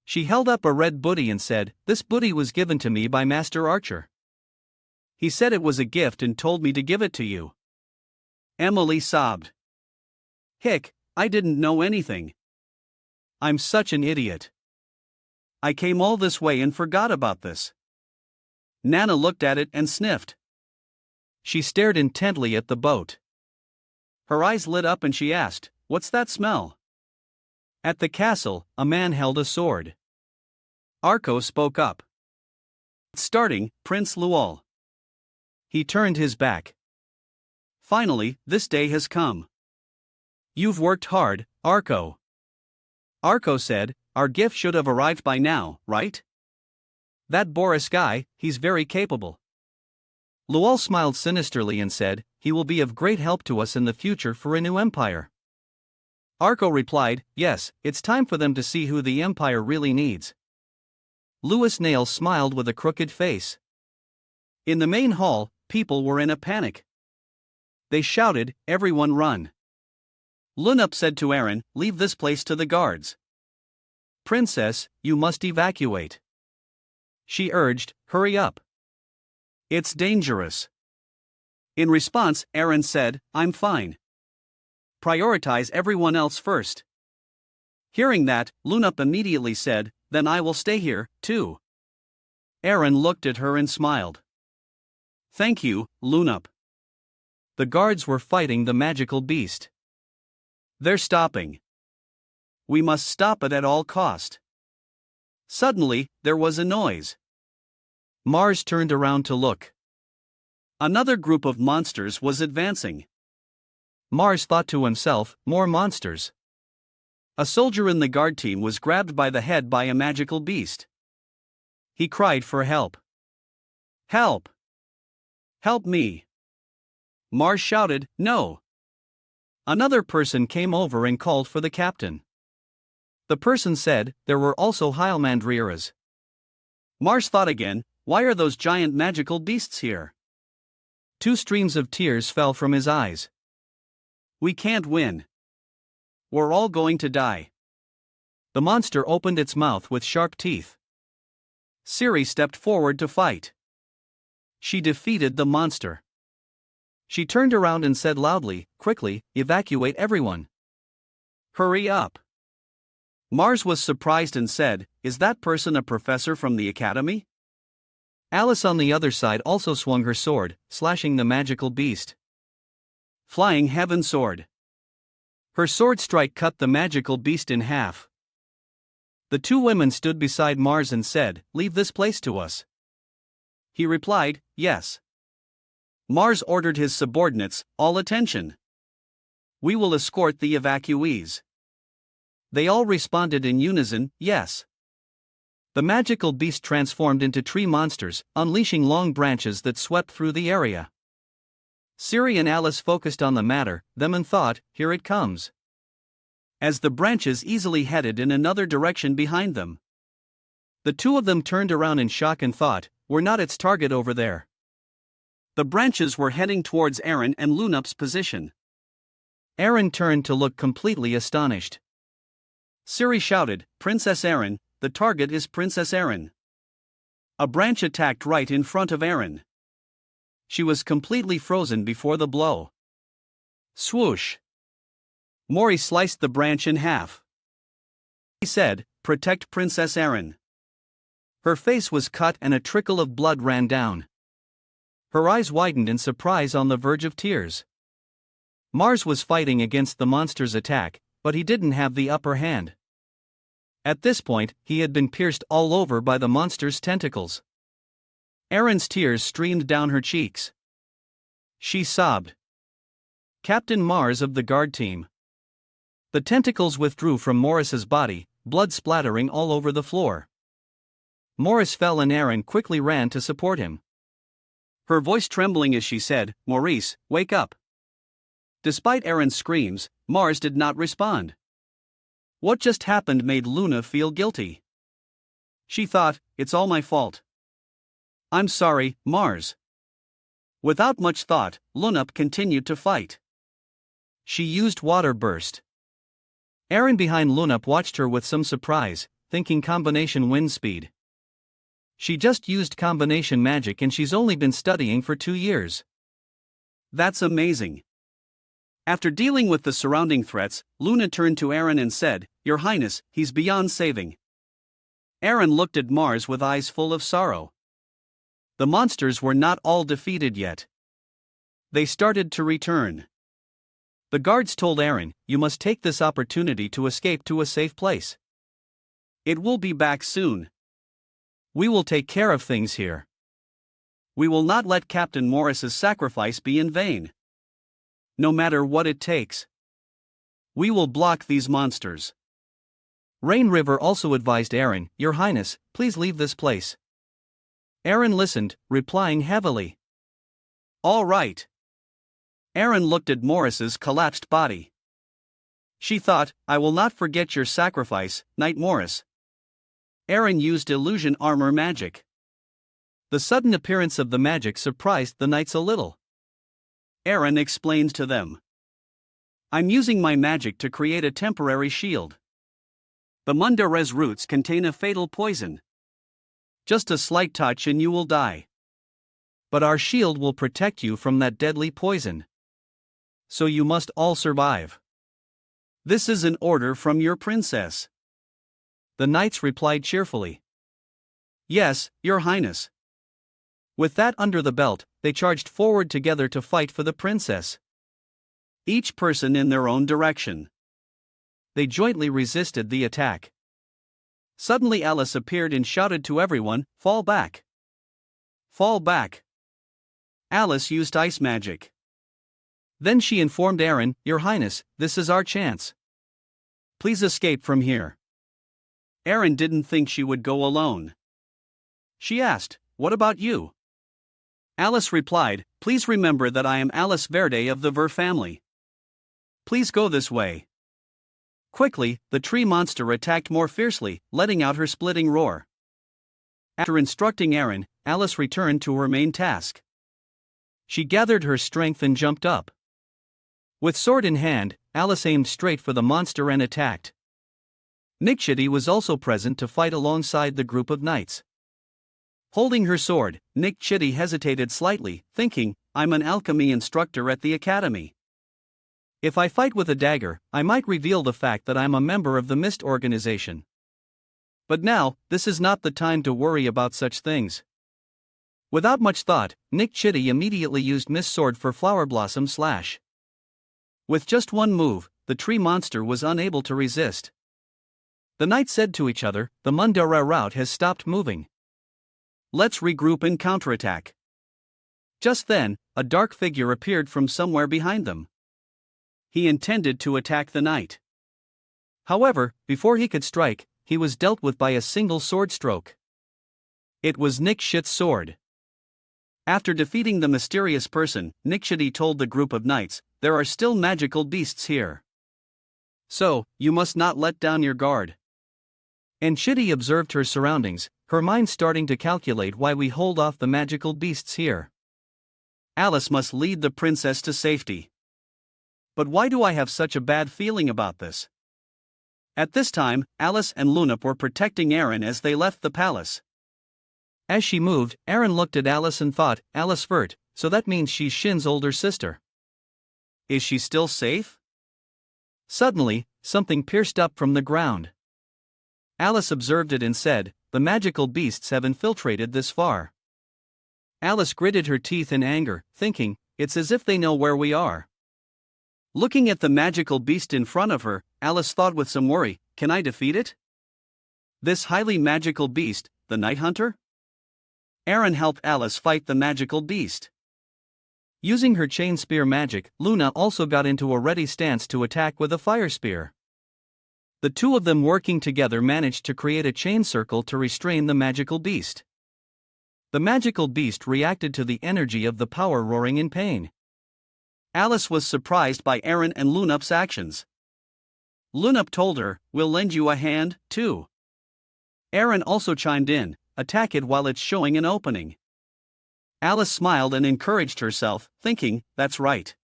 She held up a red booty and said, this booty was given to me by Master Archer. He said it was a gift and told me to give it to you. Emily sobbed. Hick, I didn't know anything. I'm such an idiot. I came all this way and forgot about this. Nana looked at it and sniffed. She stared intently at the boat. Her eyes lit up and she asked, what's that smell? At the castle, a man held a sword. Arco spoke up. Starting, Prince Luol. He turned his back. Finally, this day has come. You've worked hard, Arco. Arco said, our gift should have arrived by now, right? That Boris guy, he's very capable. Luol smiled sinisterly and said, he will be of great help to us in the future for a new empire. Arco replied, yes, it's time for them to see who the empire really needs. Louis Nail smiled with a crooked face. In the main hall, people were in a panic. They shouted, everyone run. Lunup said to Aaron, leave this place to the guards. Princess, you must evacuate. She urged, hurry up. It's dangerous. In response, Aaron said, I'm fine. Prioritize everyone else first. Hearing that, Lunup immediately said, then I will stay here, too. Aaron looked at her and smiled. Thank you, Lunup. The guards were fighting the magical beast. They're stopping. We must stop it at all cost. Suddenly, there was a noise. Mars turned around to look. Another group of monsters was advancing. Mars thought to himself, more monsters. A soldier in the guard team was grabbed by the head by a magical beast. He cried for help. Help! Help me! Mars shouted, no! Another person came over and called for the captain. The person said, there were also Hyalmandriras. Mars thought again, why are those giant magical beasts here? 2 streams of tears fell from his eyes. We can't win. We're all going to die. The monster opened its mouth with sharp teeth. Siri stepped forward to fight. She defeated the monster. She turned around and said loudly, quickly, evacuate everyone. Hurry up. Mars was surprised and said, is that person a professor from the academy? Alice on the other side also swung her sword, slashing the magical beast. Flying Heaven Sword. Her sword strike cut the magical beast in half. The 2 women stood beside Mars and said, leave this place to us. He replied, yes. Mars ordered his subordinates, all attention. We will escort the evacuees. They all responded in unison, yes. The magical beast transformed into tree monsters, unleashing long branches that swept through the area. Siri and Alice focused on the matter, them and thought, here it comes. As the branches easily headed in another direction behind them. The two of them turned around in shock and thought, we're not its target over there. The branches were heading towards Eren and Lunup's position. Eren turned to look completely astonished. Ciri shouted, Princess Eren, the target is Princess Eren. A branch attacked right in front of Eren. She was completely frozen before the blow. Swoosh! Mori sliced the branch in half. He said, protect Princess Eren. Her face was cut and a trickle of blood ran down. Her eyes widened in surprise on the verge of tears. Mars was fighting against the monster's attack, but he didn't have the upper hand. At this point, he had been pierced all over by the monster's tentacles. Eren's tears streamed down her cheeks. She sobbed. Captain Mars of the guard team. The tentacles withdrew from Morris's body, blood splattering all over the floor. Morris fell and Eren quickly ran to support him. Her voice trembling as she said, Maurice, wake up. Despite Eren's screams, Mars did not respond. What just happened made Luna feel guilty. She thought, it's all my fault. I'm sorry, Mars. Without much thought, Lunup continued to fight. She used water burst. Eren behind Lunup watched her with some surprise, thinking combination wind speed. She just used combination magic and she's only been studying for 2 years. That's amazing. After dealing with the surrounding threats, Luna turned to Eren and said, Your Highness, he's beyond saving. Eren looked at Mars with eyes full of sorrow. The monsters were not all defeated yet. They started to return. The guards told Eren, you must take this opportunity to escape to a safe place. It will be back soon. We will take care of things here. We will not let Captain Morris's sacrifice be in vain. No matter what it takes. We will block these monsters. Rain River also advised Eren, Your Highness, please leave this place. Eren listened, replying heavily. All right. Eren looked at Morris's collapsed body. She thought, I will not forget your sacrifice, Knight Morris. Eren used illusion armor magic. The sudden appearance of the magic surprised the knights a little. Eren explained to them. I'm using my magic to create a temporary shield. The Mundares roots contain a fatal poison. Just a slight touch and you will die. But our shield will protect you from that deadly poison. So you must all survive. This is an order from your princess. The knights replied cheerfully. Yes, Your Highness. With that under the belt, they charged forward together to fight for the princess. Each person in their own direction. They jointly resisted the attack. Suddenly Alice appeared and shouted to everyone, Fall back! Fall back! Alice used ice magic. Then she informed Eren, Your Highness, this is our chance. Please escape from here. Eren didn't think she would go alone. She asked, What about you? Alice replied, Please remember that I am Alice Verde of the Ver family. Please go this way. Quickly, the tree monster attacked more fiercely, letting out her splitting roar. After instructing Eren, Alice returned to her main task. She gathered her strength and jumped up. With sword in hand, Alice aimed straight for the monster and attacked. Nikchidi was also present to fight alongside the group of knights. Holding her sword, Nikchidi hesitated slightly, thinking, I'm an alchemy instructor at the academy. If I fight with a dagger, I might reveal the fact that I'm a member of the Mist organization. But now, this is not the time to worry about such things. Without much thought, Nikchidi immediately used Mist Sword for Flower Blossom Slash. With just one move, the tree monster was unable to resist. The knights said to each other, the Mundara route has stopped moving. Let's regroup and counterattack. Just then, a dark figure appeared from somewhere behind them. He intended to attack the knight. However, before he could strike, he was dealt with by a single sword stroke. It was Nikshit's sword. After defeating the mysterious person, Nikshiti told the group of knights, there are still magical beasts here. So, you must not let down your guard. Enchidi observed her surroundings, her mind starting to calculate why we hold off the magical beasts here. Alice must lead the princess to safety. But why do I have such a bad feeling about this? At this time, Alice and Lunap were protecting Aaron as they left the palace. As she moved, Aaron looked at Alice and thought, Alice Vert, so that means she's Shin's older sister. Is she still safe? Suddenly, something pierced up from the ground. Alice observed it and said, the magical beasts have infiltrated this far. Alice gritted her teeth in anger, thinking, it's as if they know where we are. Looking at the magical beast in front of her, Alice thought with some worry, can I defeat it? This highly magical beast, the Night Hunter? Aaron helped Alice fight the magical beast. Using her chain spear magic, Luna also got into a ready stance to attack with a fire spear. The two of them working together managed to create a chain circle to restrain the magical beast. The magical beast reacted to the energy of the power, roaring in pain. Alice was surprised by Aaron and Lunap's actions. Lunap told her, we'll lend you a hand, too. Aaron also chimed in, attack it while it's showing an opening. Alice smiled and encouraged herself, thinking, that's right.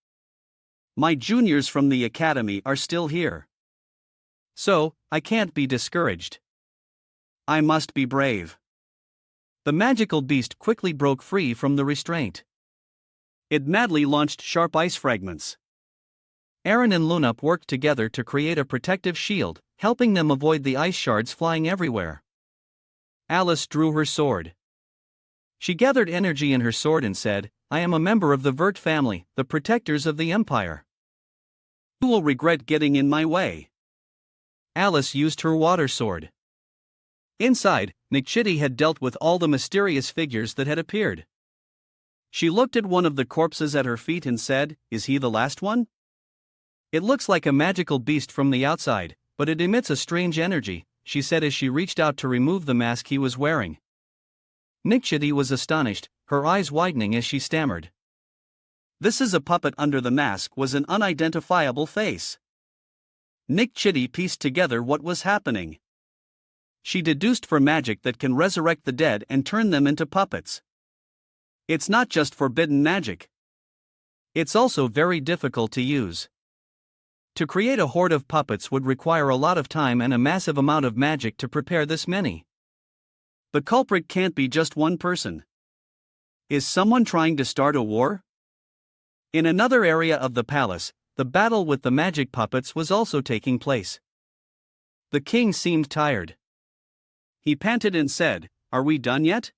My juniors from the academy are still here. So, I can't be discouraged. I must be brave. The magical beast quickly broke free from the restraint. It madly launched sharp ice fragments. Aaron and Lunap worked together to create a protective shield, helping them avoid the ice shards flying everywhere. Alice drew her sword. She gathered energy in her sword and said, I am a member of the Vert family, the protectors of the Empire. You will regret getting in my way. Alice used her water sword. Inside, Nikchitty had dealt with all the mysterious figures that had appeared. She looked at one of the corpses at her feet and said, is he the last one? It looks like a magical beast from the outside, but it emits a strange energy, she said as she reached out to remove the mask he was wearing. Nikchitty was astonished, her eyes widening as she stammered. This is a puppet. Under the mask was an unidentifiable face. Nikchitty pieced together what was happening. She deduced for magic that can resurrect the dead and turn them into puppets. It's not just forbidden magic. It's also very difficult to use. To create a horde of puppets would require a lot of time and a massive amount of magic to prepare this many. The culprit can't be just one person. Is someone trying to start a war? In another area of the palace, the battle with the magic puppets was also taking place. The king seemed tired. He panted and said, are we done yet?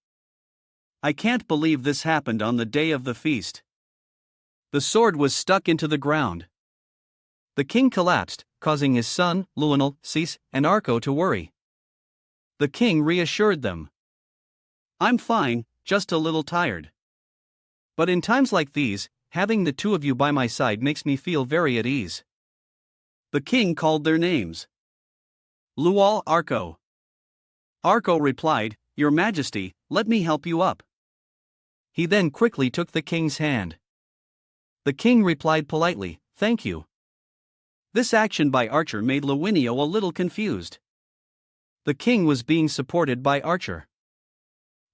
I can't believe this happened on the day of the feast. The sword was stuck into the ground. The king collapsed, causing his son, Luinal, Cis, and Arco to worry. The king reassured them. I'm fine, just a little tired. But in times like these, having the two of you by my side makes me feel very at ease. The king called their names. Lual, Arco. Arco replied, Your Majesty, let me help you up. He then quickly took the king's hand. The king replied politely, Thank you. This action by Archer made Luinio a little confused. The king was being supported by Archer.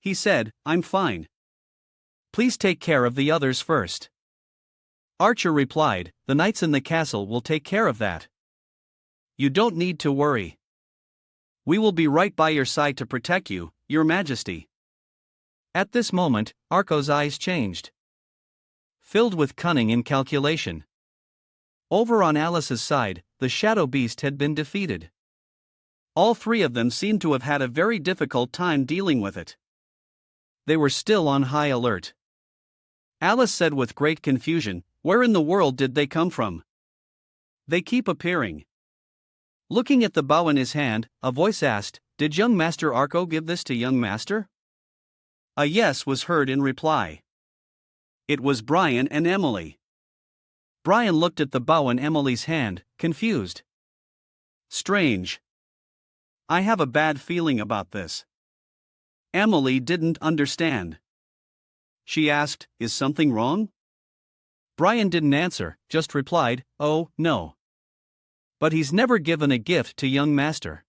He said, I'm fine. Please take care of the others first. Archer replied, The knights in the castle will take care of that. You don't need to worry. We will be right by your side to protect you, Your Majesty. At this moment, Arco's eyes changed, filled with cunning and calculation. Over on Alice's side, the shadow beast had been defeated. All three of them seemed to have had a very difficult time dealing with it. They were still on high alert. Alice said with great confusion, Where in the world did they come from? They keep appearing. Looking at the bow in his hand, a voice asked, Did young Master Arco give this to young Master? A yes was heard in reply. It was Brian and Emily. Brian looked at the bow in Emily's hand, confused. Strange. I have a bad feeling about this. Emily didn't understand. She asked, Is something wrong? Brian didn't answer, just replied, Oh, no. But he's never given a gift to young Master.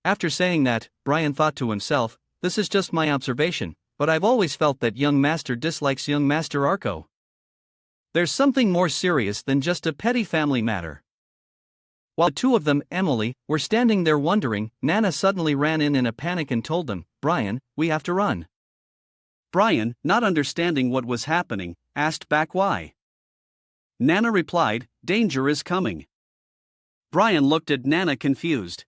After saying that, Brian thought to himself, this is just my observation, but I've always felt that young master dislikes young master Arco. There's something more serious than just a petty family matter. While the two of them, Emily, were standing there wondering, Nana suddenly ran in a panic and told them, Brian, we have to run. Brian, not understanding what was happening, asked back why. Nana replied, danger is coming. Brian looked at Nana confused.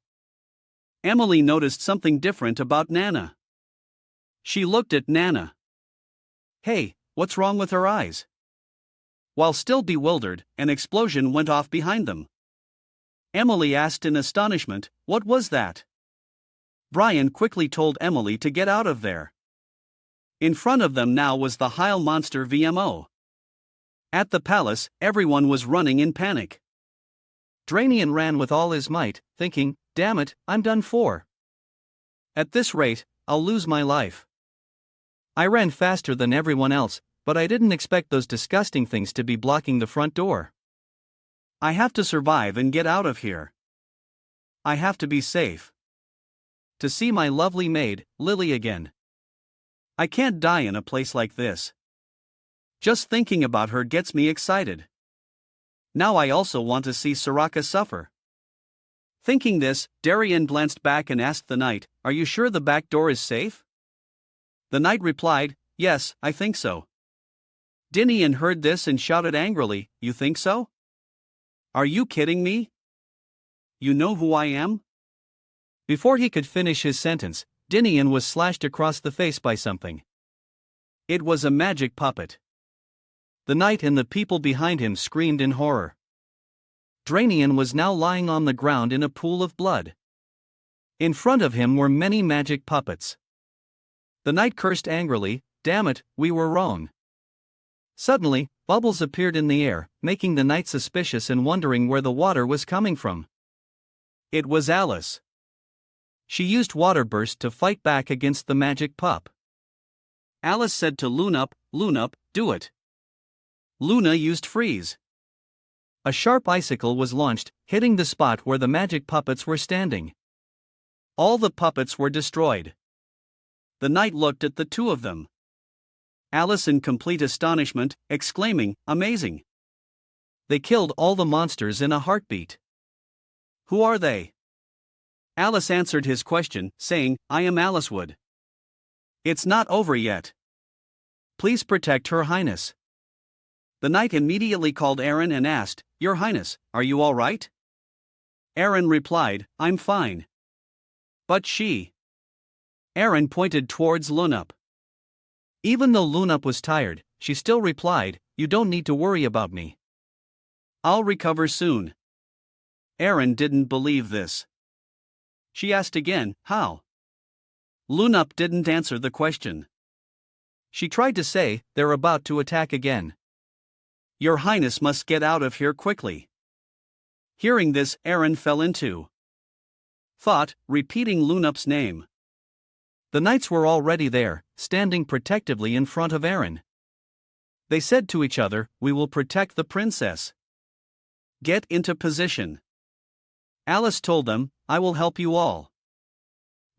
Emily noticed something different about Nana. She looked at Nana. Hey, what's wrong with her eyes? While still bewildered, an explosion went off behind them. Emily asked in astonishment, what was that? Brian quickly told Emily to get out of there. In front of them now was the Heil monster VMO. At the palace, everyone was running in panic. Drainian ran with all his might, thinking, damn it, I'm done for. At this rate, I'll lose my life. I ran faster than everyone else, but I didn't expect those disgusting things to be blocking the front door. I have to survive and get out of here. I have to be safe. To see my lovely maid, Lily, again. I can't die in a place like this. Just thinking about her gets me excited. Now I also want to see Soraka suffer. Thinking this, Darien glanced back and asked the knight, are you sure the back door is safe? The knight replied, yes, I think so. Dinian heard this and shouted angrily, you think so? Are you kidding me? You know who I am? Before he could finish his sentence, Dinian was slashed across the face by something. It was a magic puppet. The knight and the people behind him screamed in horror. Drainian was now lying on the ground in a pool of blood. In front of him were many magic puppets. The knight cursed angrily, damn it, we were wrong. Suddenly, bubbles appeared in the air, making the knight suspicious and wondering where the water was coming from. It was Alice. She used water burst to fight back against the magic pup. Alice said to Lunup, do it. Luna used freeze. A sharp icicle was launched, hitting the spot where the magic puppets were standing. All the puppets were destroyed. The knight looked at the two of them. Alice in complete astonishment, exclaiming, amazing. They killed all the monsters in a heartbeat. Who are they? Alice answered his question, saying, I am Alice Wood. It's not over yet. Please protect Her Highness. The knight immediately called Aaron and asked, Your Highness, are you all right? Aaron replied, I'm fine. But she. Aaron pointed towards Lunup. Even though Lunup was tired, she still replied, You don't need to worry about me. I'll recover soon. Aaron didn't believe this. She asked again, How? Lunup didn't answer the question. She tried to say, They're about to attack again. Your Highness must get out of here quickly. Hearing this, Aaron fell into thought, repeating Lunup's name. The knights were already there, standing protectively in front of Aaron. They said to each other, We will protect the princess. Get into position. Alice told them, I will help you all.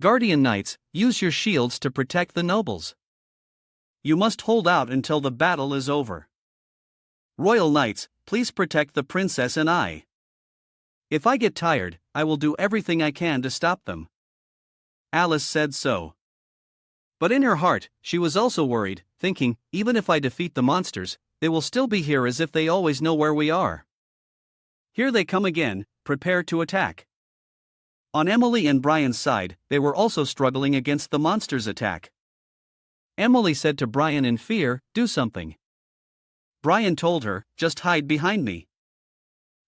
Guardian knights, use your shields to protect the nobles. You must hold out until the battle is over. Royal knights, please protect the princess and I. If I get tired, I will do everything I can to stop them. Alice said so. But in her heart, she was also worried, thinking, even if I defeat the monsters, they will still be here as if they always know where we are. Here they come again, prepare to attack. On Emily and Brian's side, they were also struggling against the monsters' attack. Emily said to Brian in fear, Do something. Brian told her, Just hide behind me.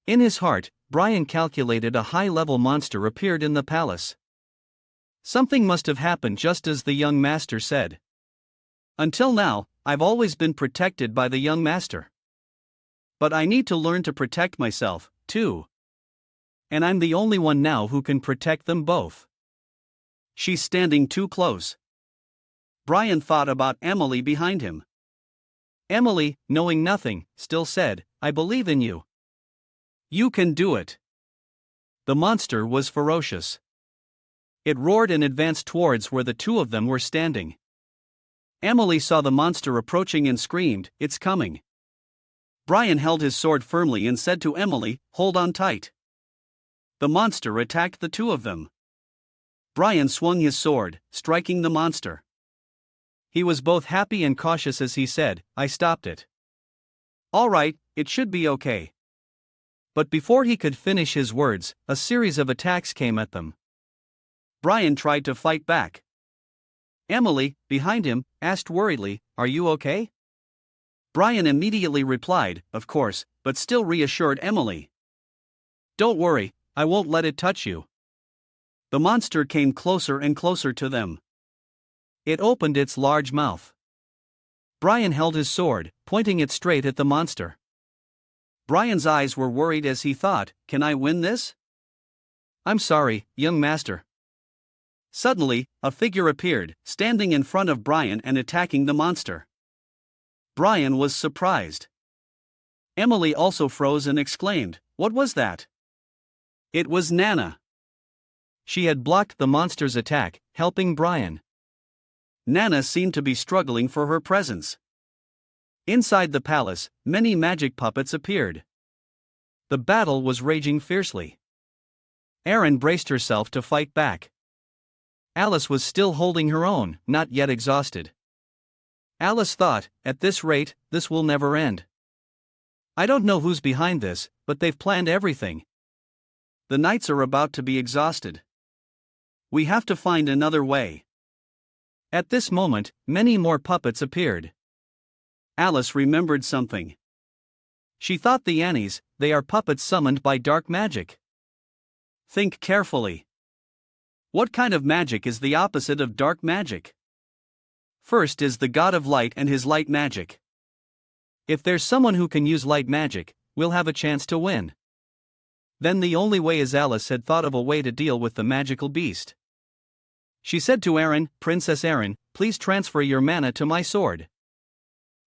In his heart, Brian calculated a high-level monster appeared in the palace. Something must have happened just as the young master said. Until now, I've always been protected by the young master. But I need to learn to protect myself, too. And I'm the only one now who can protect them both. She's standing too close. Brian thought about Emily behind him. Emily, knowing nothing, still said, I believe in you. You can do it. The monster was ferocious. It roared and advanced towards where the two of them were standing. Emily saw the monster approaching and screamed, "It's coming." Brian held his sword firmly and said to Emily, "Hold on tight." The monster attacked the two of them. Brian swung his sword, striking the monster. He was both happy and cautious as he said, "I stopped it. All right, it should be okay." But before he could finish his words, a series of attacks came at them. Brian tried to fight back. Emily, behind him, asked worriedly, "Are you okay?" Brian immediately replied, "Of course," but still reassured Emily. "Don't worry, I won't let it touch you." The monster came closer and closer to them. It opened its large mouth. Brian held his sword, pointing it straight at the monster. Brian's eyes were worried as he thought, "Can I win this?" "I'm sorry, young master." Suddenly, a figure appeared, standing in front of Brian and attacking the monster. Brian was surprised. Emily also froze and exclaimed, "What was that?" It was Nana. She had blocked the monster's attack, helping Brian. Nana seemed to be struggling for her presence. Inside the palace, many magic puppets appeared. The battle was raging fiercely. Erin braced herself to fight back. Alice was still holding her own, not yet exhausted. Alice thought, "At this rate, this will never end. I don't know who's behind this, but they've planned everything. The knights are about to be exhausted. We have to find another way." At this moment, many more puppets appeared. Alice remembered something. She thought the Annies, they are puppets summoned by dark magic. Think carefully. What kind of magic is the opposite of dark magic? First is the god of light and his light magic. If there's someone who can use light magic, we'll have a chance to win. Then the only way is Alice had thought of a way to deal with the magical beast. She said to Erin, "Princess Erin, please transfer your mana to my sword."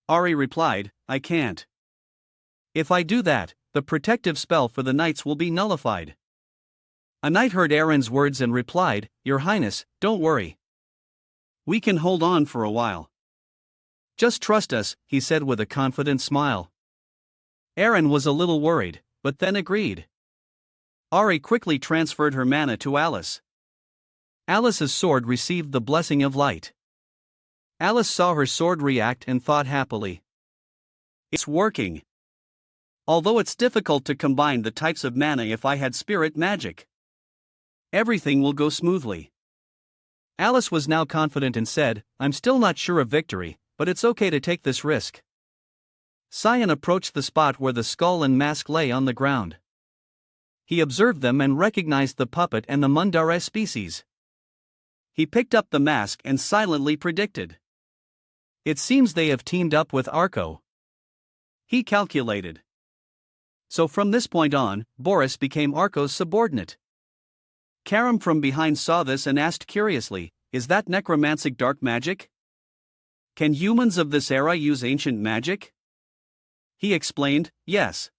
Ari replied, "I can't. If I do that, the protective spell for the knights will be nullified." A knight heard Erin's words and replied, "Your Highness, don't worry. We can hold on for a while. Just trust us," he said with a confident smile. Erin was a little worried, but then agreed. Ari quickly transferred her mana to Alice. Alice's sword received the blessing of light. Alice saw her sword react and thought happily, "It's working. Although it's difficult to combine the types of mana if I had spirit magic. Everything will go smoothly." Alice was now confident and said, "I'm still not sure of victory, but it's okay to take this risk." Cyan approached the spot where the skull and mask lay on the ground. He observed them and recognized the puppet and the Mundare species. He picked up the mask and silently predicted, "It seems they have teamed up with Arco." He calculated. So from this point on, Boris became Arco's subordinate. Karam from behind saw this and asked curiously, "Is that necromantic dark magic? Can humans of this era use ancient magic?" He explained, "Yes.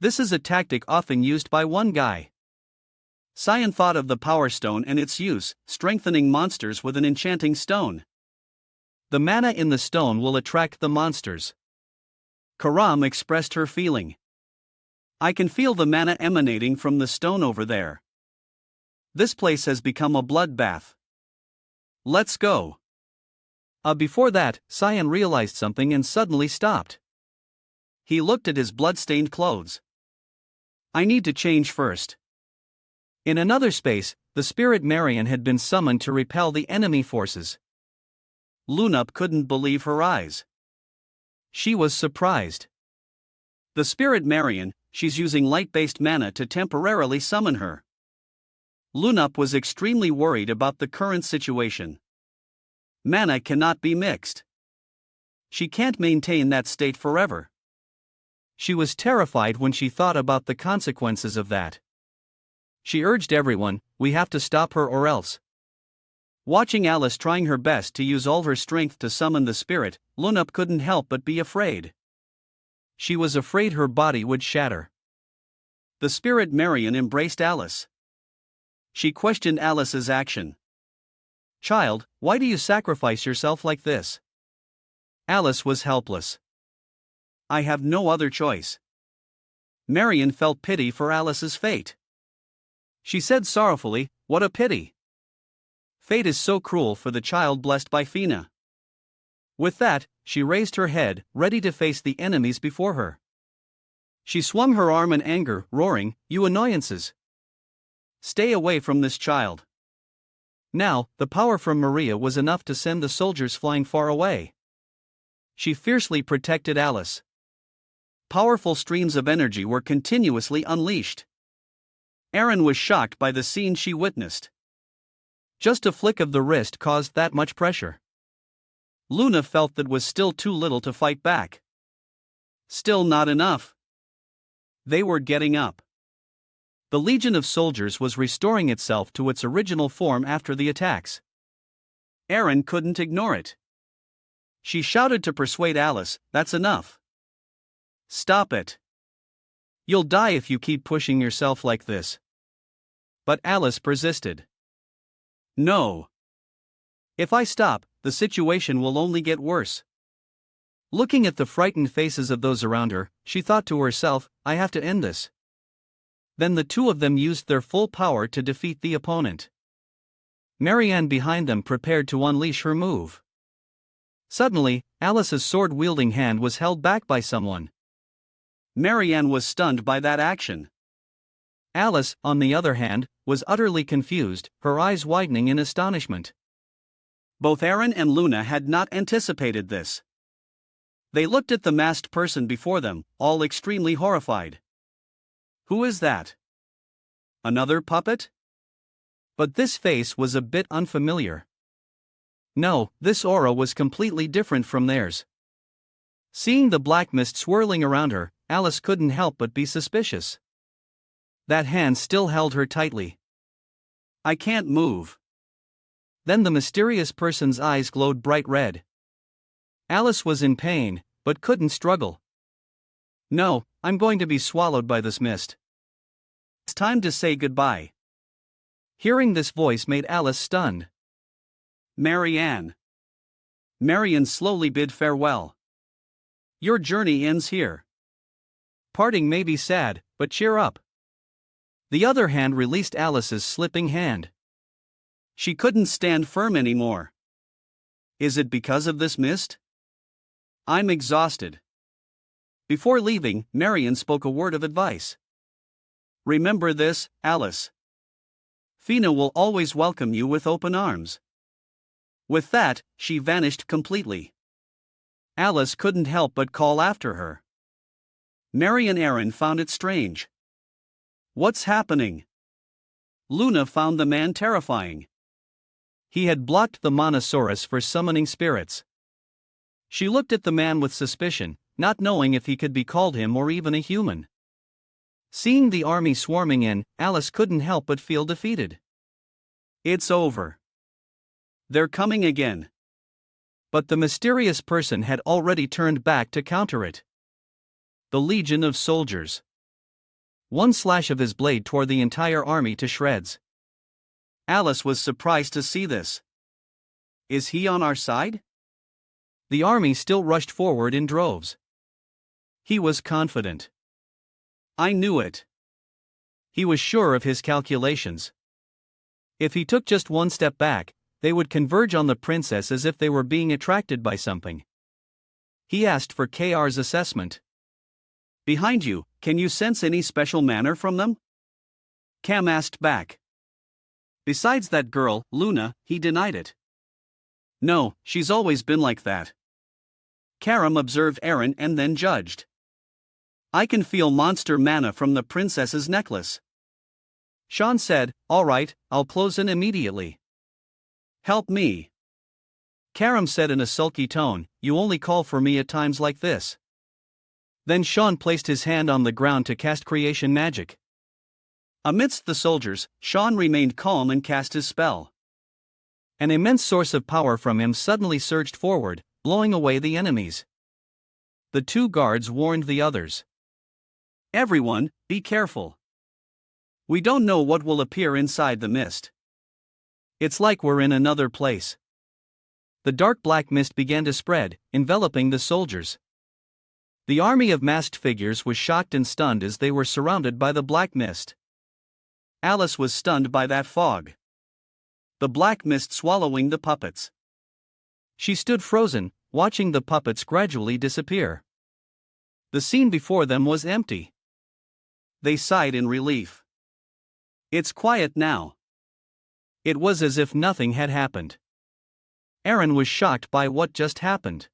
This is a tactic often used by one guy." Cyan thought of the Power Stone and its use, strengthening monsters with an enchanting stone. The mana in the stone will attract the monsters. Karam expressed her feeling. "I can feel the mana emanating from the stone over there. This place has become a bloodbath. Let's go." Before that, Cyan realized something and suddenly stopped. He looked at his blood-stained clothes. "I need to change first." In another space, the spirit Marion had been summoned to repel the enemy forces. Lunup couldn't believe her eyes. She was surprised. The spirit Marion, she's using light-based mana to temporarily summon her. Lunup was extremely worried about the current situation. Mana cannot be mixed. She can't maintain that state forever. She was terrified when she thought about the consequences of that. She urged everyone, "We have to stop her or else." Watching Alice trying her best to use all her strength to summon the spirit, Lunup couldn't help but be afraid. She was afraid her body would shatter. The spirit Marion embraced Alice. She questioned Alice's action. Child, why do you sacrifice yourself like this? Alice was helpless. I have no other choice. Marian felt pity for Alice's fate. She said sorrowfully, what a pity. Fate is so cruel for the child blessed by Fina. With that, she raised her head, ready to face the enemies before her. She swung her arm in anger, roaring, you annoyances! Stay away from this child. Now, the power from Maria was enough to send the soldiers flying far away. She fiercely protected Alice. Powerful streams of energy were continuously unleashed. Erin was shocked by the scene she witnessed. Just a flick of the wrist caused that much pressure. Luna felt that was still too little to fight back. Still not enough. They were getting up. The legion of soldiers was restoring itself to its original form after the attacks. Erin couldn't ignore it. She shouted to persuade Alice, that's enough. Stop it. You'll die if you keep pushing yourself like this. But Alice persisted. No. If I stop, the situation will only get worse. Looking at the frightened faces of those around her, she thought to herself, I have to end this. Then the two of them used their full power to defeat the opponent. Marianne behind them prepared to unleash her move. Suddenly, Alice's sword-wielding hand was held back by someone. Marianne was stunned by that action. Alice, on the other hand, was utterly confused, her eyes widening in astonishment. Both Erin and Luna had not anticipated this. They looked at the masked person before them, all extremely horrified. Who is that? Another puppet? But this face was a bit unfamiliar. No, this aura was completely different from theirs. Seeing the black mist swirling around her, Alice couldn't help but be suspicious. That hand still held her tightly. I can't move. Then the mysterious person's eyes glowed bright red. Alice was in pain, but couldn't struggle. No, I'm going to be swallowed by this mist. It's time to say goodbye. Hearing this voice made Alice stunned. Marianne. Marian slowly bid farewell. Your journey ends here. Parting may be sad, but cheer up. The other hand released Alice's slipping hand. She couldn't stand firm anymore. Is it because of this mist? I'm exhausted. Before leaving, Marian spoke a word of advice. Remember this, Alice. Fina will always welcome you with open arms. With that, she vanished completely. Alice couldn't help but call after her. Mary and Erin found it strange. What's happening? Luna found the man terrifying. He had blocked the Monosaurus for summoning spirits. She looked at the man with suspicion, not knowing if he could be called him or even a human. Seeing the army swarming in, Alice couldn't help but feel defeated. It's over. They're coming again. But the mysterious person had already turned back to counter it. The legion of soldiers. One slash of his blade tore the entire army to shreds. Alice was surprised to see this. Is he on our side? The army still rushed forward in droves. He was confident. I knew it. He was sure of his calculations. If he took just one step back, they would converge on the princess as if they were being attracted by something. He asked for KR's assessment. Behind you, can you sense any special manner from them? Cam asked back. Besides that girl, Luna, he denied it. No, she's always been like that. Karam observed Erin and then judged. I can feel monster mana from the princess's necklace. Sean said, all right, I'll close in immediately. Help me. Karam said in a sulky tone, you only call for me at times like this. Then Sean placed his hand on the ground to cast creation magic. Amidst the soldiers, Sean remained calm and cast his spell. An immense source of power from him suddenly surged forward, blowing away the enemies. The two guards warned the others. Everyone, be careful. We don't know what will appear inside the mist. It's like we're in another place. The dark black mist began to spread, enveloping the soldiers. The army of masked figures was shocked and stunned as they were surrounded by the black mist. Alice was stunned by that fog. The black mist swallowing the puppets. She stood frozen, watching the puppets gradually disappear. The scene before them was empty. They sighed in relief. It's quiet now. It was as if nothing had happened. Aaron was shocked by what just happened.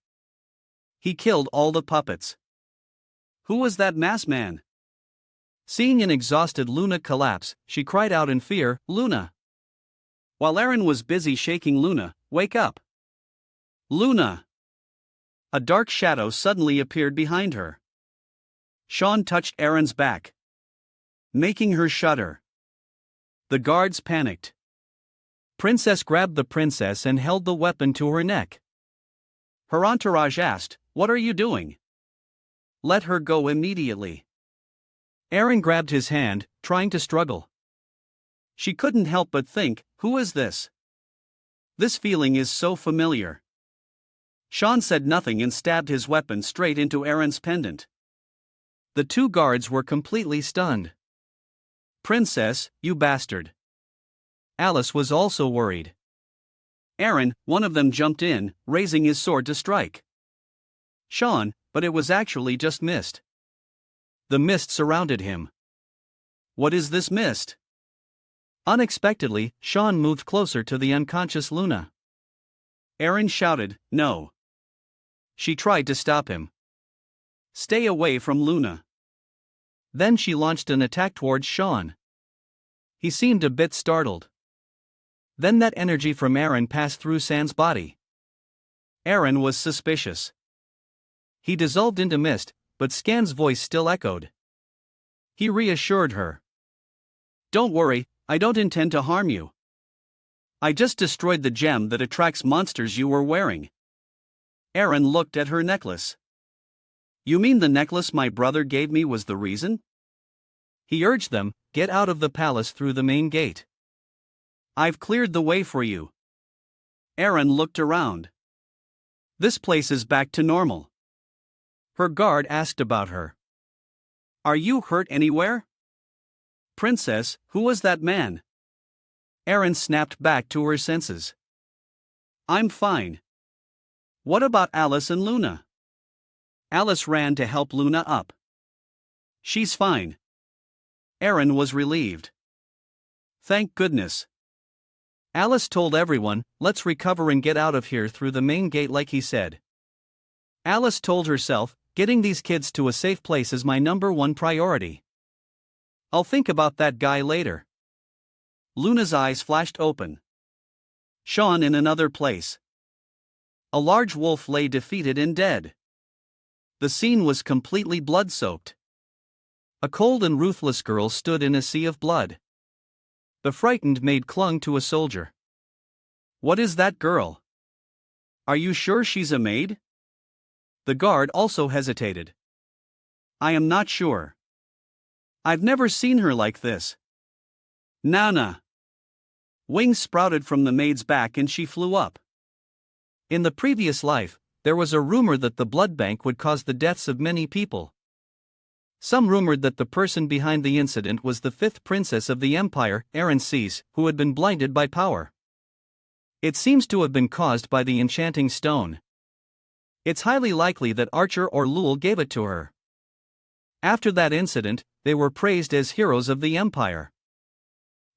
He killed all the puppets. Who was that masked man? Seeing an exhausted Luna collapse, she cried out in fear, "Luna!" While Aaron was busy shaking Luna, "Wake up! Luna!" A dark shadow suddenly appeared behind her. Sean touched Aaron's back, making her shudder. The guards panicked. Princess grabbed the princess and held the weapon to her neck. Her entourage asked, "What are you doing?" "Let her go immediately." Aaron grabbed his hand, trying to struggle. She couldn't help but think, who is this? This feeling is so familiar. Sean said nothing and stabbed his weapon straight into Aaron's pendant. The two guards were completely stunned. "Princess, you bastard." Alice was also worried. Aaron, one of them jumped in, raising his sword to strike Sean, but it was actually just mist. The mist surrounded him. What is this mist? Unexpectedly, Sean moved closer to the unconscious Luna. Aaron shouted, "No." She tried to stop him. "Stay away from Luna." Then she launched an attack towards Sean. He seemed a bit startled. Then that energy from Aaron passed through San's body. Aaron was suspicious. He dissolved into mist, but Scan's voice still echoed. He reassured her. "Don't worry, I don't intend to harm you. I just destroyed the gem that attracts monsters you were wearing." Aaron looked at her necklace. "You mean the necklace my brother gave me was the reason?" He urged them, "Get out of the palace through the main gate. I've cleared the way for you." Aaron looked around. This place is back to normal. Her guard asked about her. "Are you hurt anywhere?" "Princess, who was that man?" Aaron snapped back to her senses. "I'm fine." "What about Alice and Luna?" Alice ran to help Luna up. "She's fine." Aaron was relieved. "Thank goodness." Alice told everyone, "Let's recover and get out of here through the main gate like he said." Alice told herself, "Getting these kids to a safe place is my #1 priority. I'll think about that guy later." Luna's eyes flashed open. Sean in another place. A large wolf lay defeated and dead. The scene was completely blood-soaked. A cold and ruthless girl stood in a sea of blood. The frightened maid clung to a soldier. "What is that girl? Are you sure she's a maid?" The guard also hesitated. "I am not sure. I've never seen her like this." "Nana." Wings sprouted from the maid's back and she flew up. In the previous life, there was a rumor that the blood bank would cause the deaths of many people. Some rumored that the person behind the incident was the 5th princess of the empire, Aaron Cease, who had been blinded by power. It seems to have been caused by the enchanting stone. It's highly likely that Archer or Lul gave it to her. After that incident, they were praised as heroes of the empire.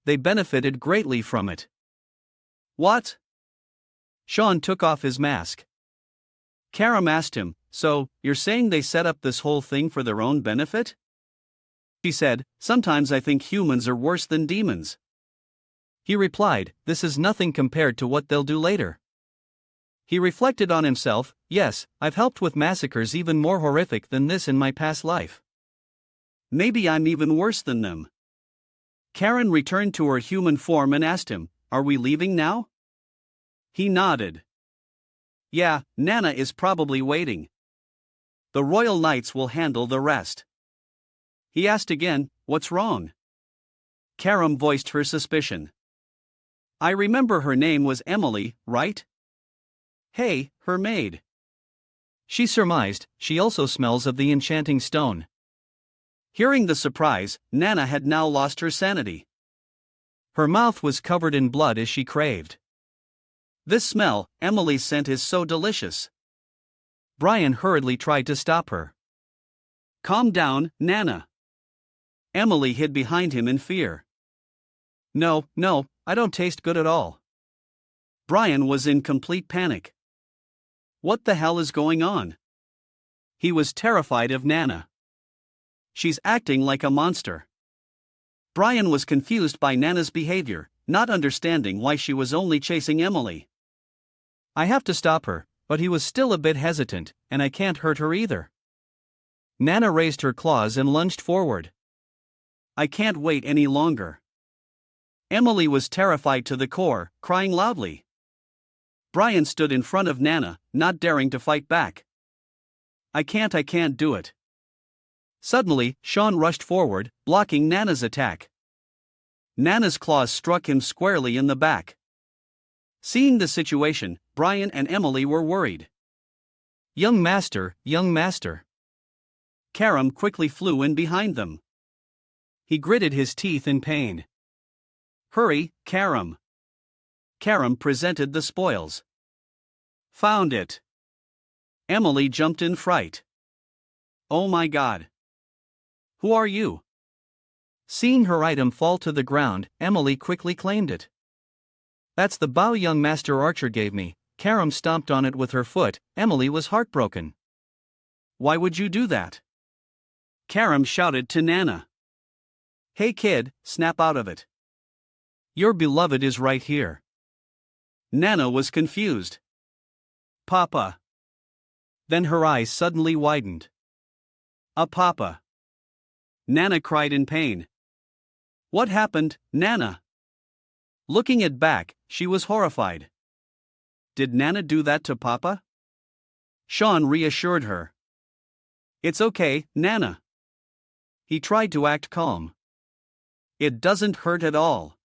They benefited greatly from it. "What?" Sean took off his mask. Karam asked him, "So, you're saying they set up this whole thing for their own benefit?" She said, "Sometimes I think humans are worse than demons." He replied, "This is nothing compared to what they'll do later." He reflected on himself, "Yes, I've helped with massacres even more horrific than this in my past life. Maybe I'm even worse than them." Karen returned to her human form and asked him, "Are we leaving now?" He nodded. "Yeah, Nana is probably waiting. The royal knights will handle the rest." He asked again, "What's wrong?" Karam voiced her suspicion. I remember her name was Emily, right? Hey, her maid. She surmised. She also smells of the enchanting stone. Hearing the surprise, Nana had now lost her sanity. Her mouth was covered in blood as she craved. This smell, Emily's scent, is so delicious. Brian hurriedly tried to stop her. Calm down, Nana. Emily hid behind him in fear. No, I don't taste good at all. Brian was in complete panic. What the hell is going on? He was terrified of Nana. She's acting like a monster. Brian was confused by Nana's behavior, not understanding why she was only chasing Emily. I have to stop her, but he was still a bit hesitant, and I can't hurt her either. Nana raised her claws and lunged forward. I can't wait any longer. Emily was terrified to the core, crying loudly. Brian stood in front of Nana, not daring to fight back. I can't do it. Suddenly, Sean rushed forward, blocking Nana's attack. Nana's claws struck him squarely in the back. Seeing the situation, Brian and Emily were worried. Young master. Karam quickly flew in behind them. He gritted his teeth in pain. Hurry, Karam. Karam presented the spoils. Found it. Emily jumped in fright. Oh my God. Who are you? Seeing her item fall to the ground, Emily quickly claimed it. That's the bow young master archer gave me. Karam stomped on it with her foot. Emily was heartbroken. Why would you do that? Karam shouted to Nana. Hey kid, snap out of it. Your beloved is right here. Nana was confused. Papa. Then her eyes suddenly widened. Papa. Nana cried in pain. What happened, Nana? Looking it back, she was horrified. Did Nana do that to Papa? Sean reassured her. It's okay, Nana. He tried to act calm. It doesn't hurt at all.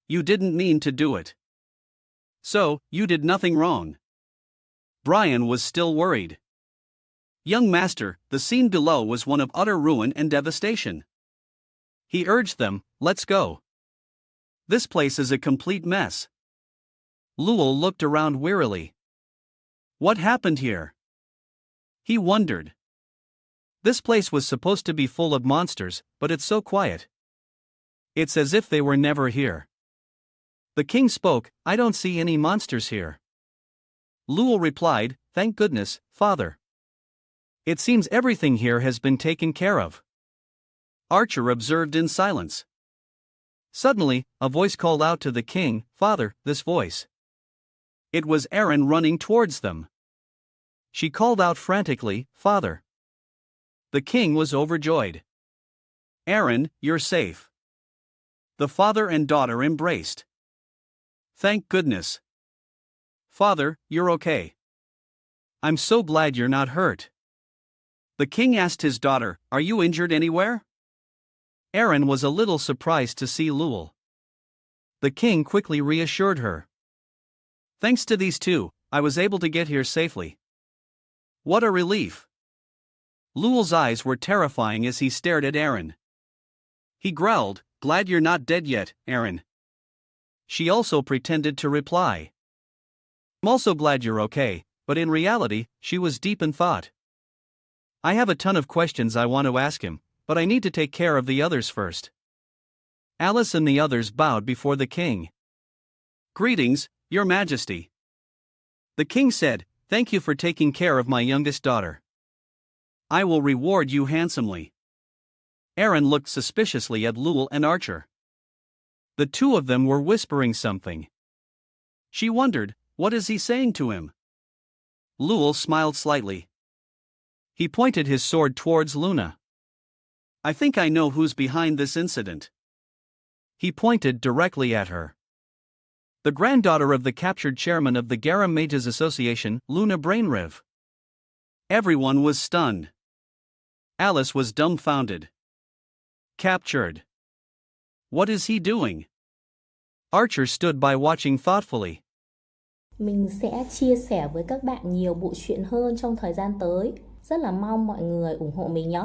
You didn't mean to do it. So, you did nothing wrong. Brian was still worried. Young master, the scene below was one of utter ruin and devastation. He urged them, let's go. This place is a complete mess. Luel looked around wearily. What happened here? He wondered. This place was supposed to be full of monsters, but it's so quiet. It's as if they were never here. The king spoke, I don't see any monsters here. Luel replied, thank goodness, father. It seems everything here has been taken care of. Archer observed in silence. Suddenly, a voice called out to the king, Father, this voice. It was Erin running towards them. She called out frantically, Father. The king was overjoyed. Erin, you're safe. The father and daughter embraced. Thank goodness. Father, you're okay. I'm so glad you're not hurt. The king asked his daughter, Are you injured anywhere? Erin was a little surprised to see Luel. The king quickly reassured her. Thanks to these two, I was able to get here safely. What a relief. Luel's eyes were terrifying as he stared at Erin. He growled, Glad you're not dead yet, Erin. She also pretended to reply. I'm also glad you're okay, but in reality, she was deep in thought. I have a ton of questions I want to ask him, but I need to take care of the others first. Alice and the others bowed before the king. Greetings, Your Majesty. The king said, Thank you for taking care of my youngest daughter. I will reward you handsomely. Erin looked suspiciously at Luel and Archer. The two of them were whispering something. She wondered, what is he saying to him? Luel smiled slightly. He pointed his sword towards Luna. I think I know who's behind this incident. He pointed directly at her. The granddaughter of the captured chairman of the Garam Mages Association, Luna Brainriv. Everyone was stunned. Alice was dumbfounded. Captured. What is he doing? Archer stood by watching thoughtfully. Mình sẽ chia sẻ với các bạn nhiều bộ truyện hơn trong thời gian tới. Rất là mong mọi người ủng hộ mình nhé.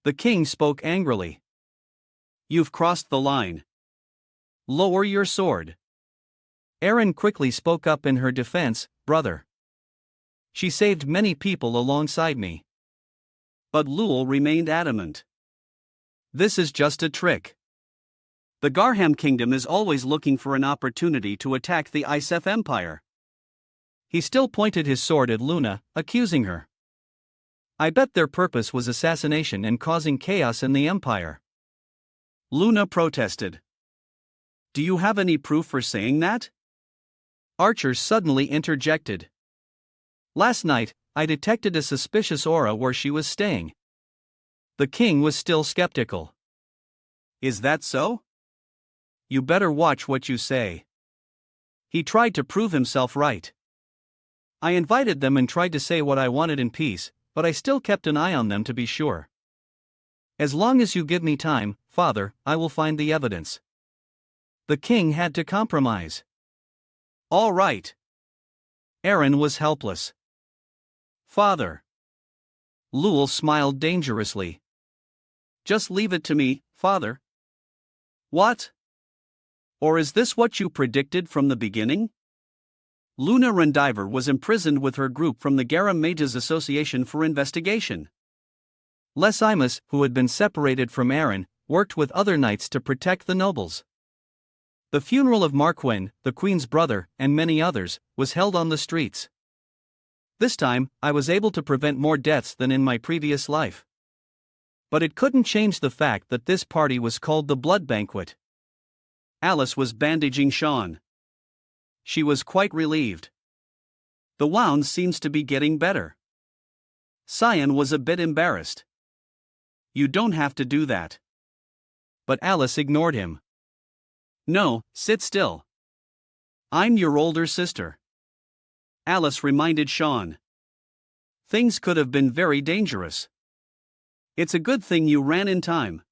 The king spoke angrily. You've crossed the line. Lower your sword. Erin quickly spoke up in her defense, brother. She saved many people alongside me. But Lul remained adamant. This is just a trick. The Garham kingdom is always looking for an opportunity to attack the Isef Empire. He still pointed his sword at Luna, accusing her. I bet their purpose was assassination and causing chaos in the empire. Luna protested. Do you have any proof for saying that? Archer suddenly interjected. Last night, I detected a suspicious aura where she was staying. The king was still skeptical. Is that so? You better watch what you say. He tried to prove himself right. I invited them and tried to say what I wanted in peace, but I still kept an eye on them to be sure. As long as you give me time, Father, I will find the evidence. The king had to compromise. All right. Erin was helpless. Father. Lul smiled dangerously. Just leave it to me, Father. What? Or is this what you predicted from the beginning? Luna Rendiver was imprisoned with her group from the Garam Mages Association for investigation. Les Imus, who had been separated from Erin, worked with other knights to protect the nobles. The funeral of Marquin, the queen's brother, and many others, was held on the streets. This time, I was able to prevent more deaths than in my previous life. But it couldn't change the fact that this party was called the Blood Banquet. Alice was bandaging Sean. She was quite relieved. The wound seems to be getting better. Cyan was a bit embarrassed. You don't have to do that. But Alice ignored him. No, sit still. I'm your older sister. Alice reminded Sean. Things could have been very dangerous. It's a good thing you ran in time.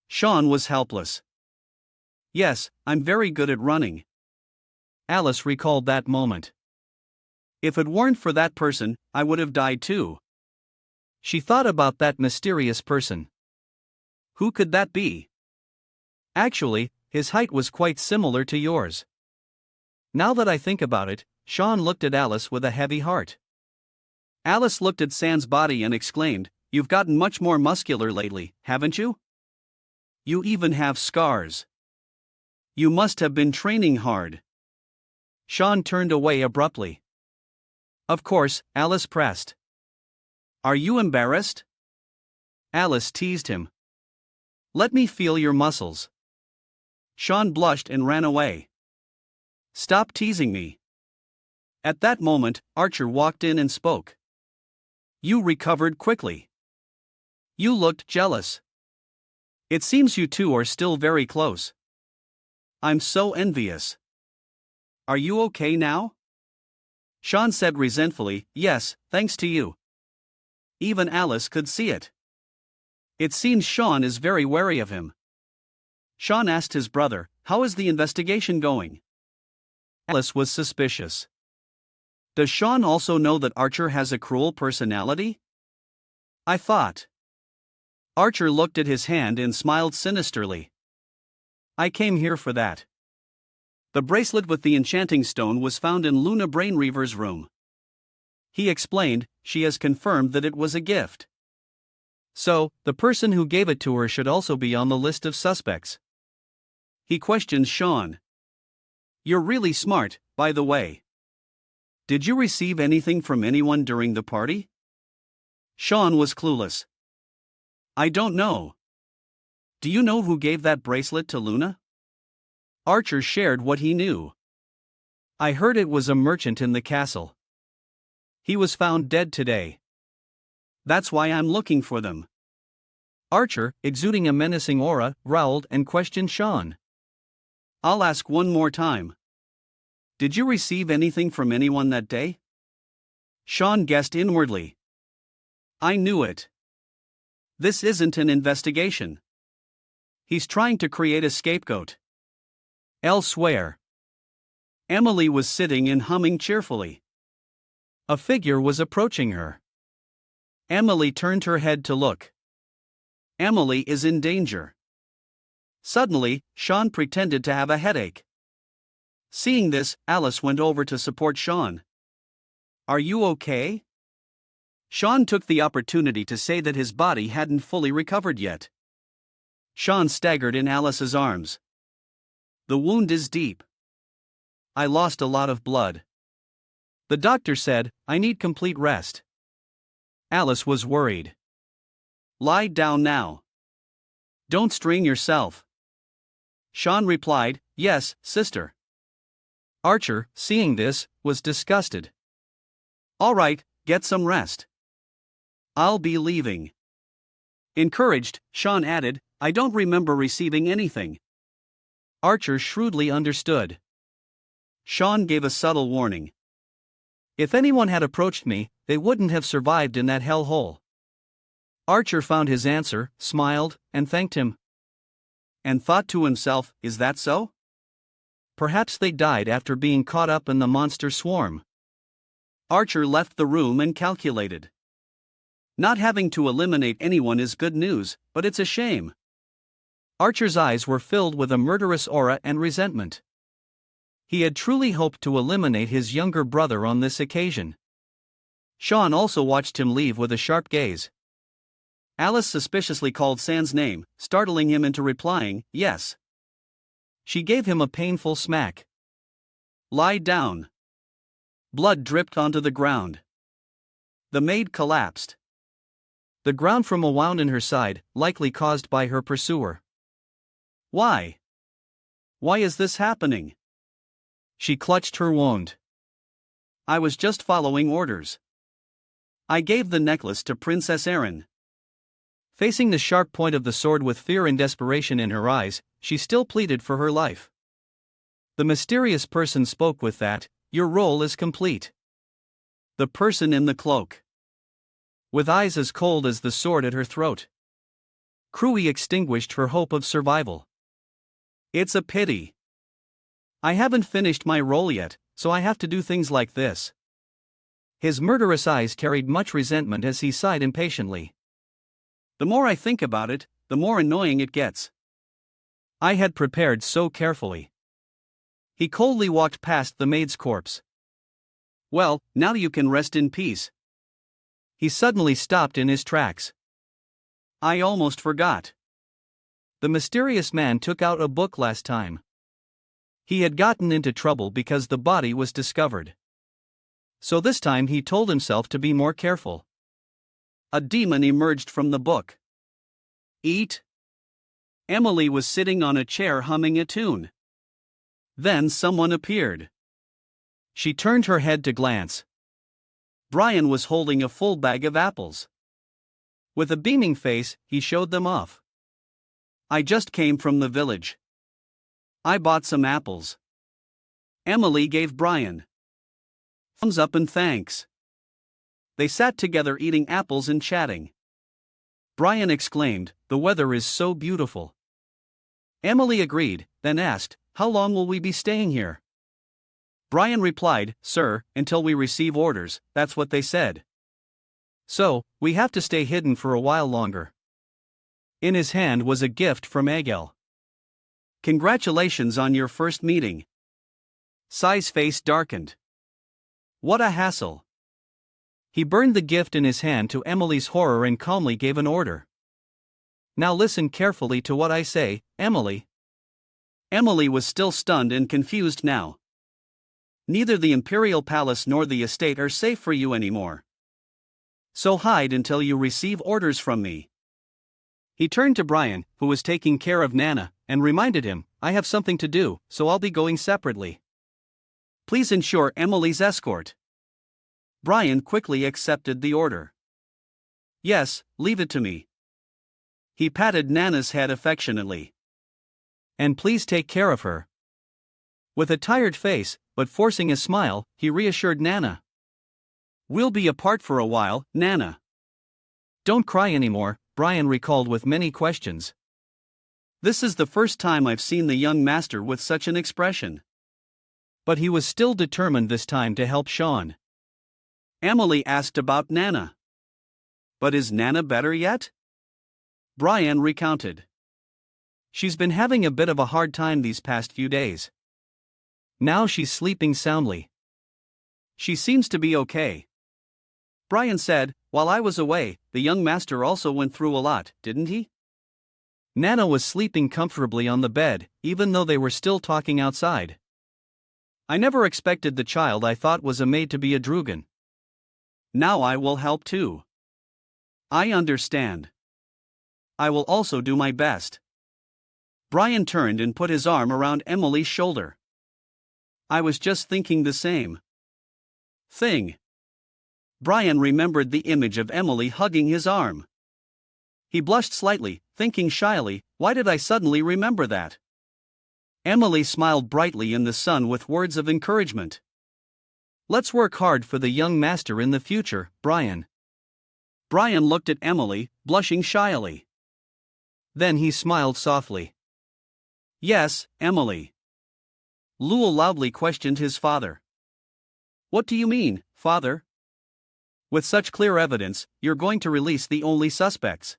Sean was helpless. Yes, I'm very good at running. Alice recalled that moment. If it weren't for that person, I would have died too. She thought about that mysterious person. Who could that be? Actually, his height was quite similar to yours. Now that I think about it, Sean looked at Alice with a heavy heart. Alice looked at San's body and exclaimed, You've gotten much more muscular lately, haven't you? You even have scars. You must have been training hard. Sean turned away abruptly. Of course, Alice pressed. Are you embarrassed? Alice teased him. Let me feel your muscles. Sean blushed and ran away. Stop teasing me. At that moment, Archer walked in and spoke. You recovered quickly. You looked jealous. It seems you two are still very close. I'm so envious. Are you okay now? Sean said resentfully, Yes, thanks to you. Even Alice could see it. It seems Sean is very wary of him. Sean asked his brother, How is the investigation going? Alice was suspicious. Does Sean also know that Archer has a cruel personality? I thought. Archer looked at his hand and smiled sinisterly. I came here for that. The bracelet with the enchanting stone was found in Luna Brainreaver's room. He explained, she has confirmed that it was a gift. So, the person who gave it to her should also be on the list of suspects. He questioned Sean. You're really smart, by the way. Did you receive anything from anyone during the party? Sean was clueless. I don't know. Do you know who gave that bracelet to Luna? Archer shared what he knew. I heard it was a merchant in the castle. He was found dead today. That's why I'm looking for them. Archer, exuding a menacing aura, growled and questioned Sean. I'll ask one more time. Did you receive anything from anyone that day? Sean guessed inwardly. I knew it. This isn't an investigation. He's trying to create a scapegoat. Elsewhere, Emily was sitting and humming cheerfully. A figure was approaching her. Emily turned her head to look. Emily is in danger. Suddenly, Sean pretended to have a headache. Seeing this, Alice went over to support Sean. "Are you okay?" Sean took the opportunity to say that his body hadn't fully recovered yet. Sean staggered in Alice's arms. "The wound is deep. I lost a lot of blood. The doctor said, I need complete rest." Alice was worried. "Lie down now. Don't strain yourself." Sean replied, "Yes, sister." Archer, seeing this, was disgusted. "All right, get some rest. I'll be leaving." Encouraged, Sean added, "I don't remember receiving anything." Archer shrewdly understood. Sean gave a subtle warning. "If anyone had approached me, they wouldn't have survived in that hellhole." Archer found his answer, smiled, and thanked him. And thought to himself, is that so? Perhaps they died after being caught up in the monster swarm. Archer left the room and calculated. Not having to eliminate anyone is good news, but it's a shame. Archer's eyes were filled with a murderous aura and resentment. He had truly hoped to eliminate his younger brother on this occasion. Sean also watched him leave with a sharp gaze. Alice suspiciously called San's name, startling him into replying, "Yes." She gave him a painful smack. "Lie down." Blood dripped onto the ground. The maid collapsed. The ground from a wound in her side, likely caused by her pursuer. Why? Why is this happening? She clutched her wound. "I was just following orders. I gave the necklace to Princess Erin." Facing the sharp point of the sword with fear and desperation in her eyes, she still pleaded for her life. The mysterious person spoke with that, "Your role is complete." The person in the cloak, with eyes as cold as the sword at her throat. Cruy extinguished her hope of survival. "It's a pity. I haven't finished my role yet, so I have to do things like this." His murderous eyes carried much resentment as he sighed impatiently. "The more I think about it, the more annoying it gets. I had prepared so carefully." He coldly walked past the maid's corpse. "Well, now you can rest in peace." He suddenly stopped in his tracks. "I almost forgot. The mysterious man took out a book last time. He had gotten into trouble because the body was discovered. So this time he told himself to be more careful." A demon emerged from the book. "Eat." Emily was sitting on a chair humming a tune. Then someone appeared. She turned her head to glance. Brian was holding a full bag of apples. With a beaming face, he showed them off. "I just came from the village. I bought some apples." Emily gave Brian thumbs up and thanks. They sat together eating apples and chatting. Brian exclaimed, "The weather is so beautiful." Emily agreed, then asked, "How long will we be staying here?" Brian replied, "Sir, until we receive orders, that's what they said. So, we have to stay hidden for a while longer." In his hand was a gift from Agel. "Congratulations on your first meeting." Sai's face darkened. What a hassle. He burned the gift in his hand to Emily's horror and calmly gave an order. "Now listen carefully to what I say, Emily." Emily was still stunned and confused now. "Neither the Imperial Palace nor the estate are safe for you anymore. So hide until you receive orders from me." He turned to Brian, who was taking care of Nana, and reminded him, "I have something to do, so I'll be going separately. Please ensure Emily's escort." Brian quickly accepted the order. "Yes, leave it to me." He patted Nana's head affectionately. "And please take care of her." With a tired face, but forcing a smile, he reassured Nana. "We'll be apart for a while, Nana." "Don't cry anymore," Brian recalled with many questions. This is the first time I've seen the young master with such an expression. But he was still determined this time to help Sean. Emily asked about Nana. But is Nana better yet? Brian recounted. She's been having a bit of a hard time these past few days. Now she's sleeping soundly. She seems to be okay. Brian said, while I was away, the young master also went through a lot, didn't he? Nana was sleeping comfortably on the bed, even though they were still talking outside. I never expected the child I thought was a maid to be a Drugan. Now I will help too. I understand. I will also do my best. Brian turned and put his arm around Emily's shoulder. I was just thinking the same thing. Brian remembered the image of Emily hugging his arm. He blushed slightly, thinking shyly, why did I suddenly remember that? Emily smiled brightly in the sun with words of encouragement. Let's work hard for the young master in the future, Brian. Brian looked at Emily, blushing shyly. Then he smiled softly. Yes, Emily. Lowell loudly questioned his father. What do you mean, father? With such clear evidence, you're going to release the only suspects.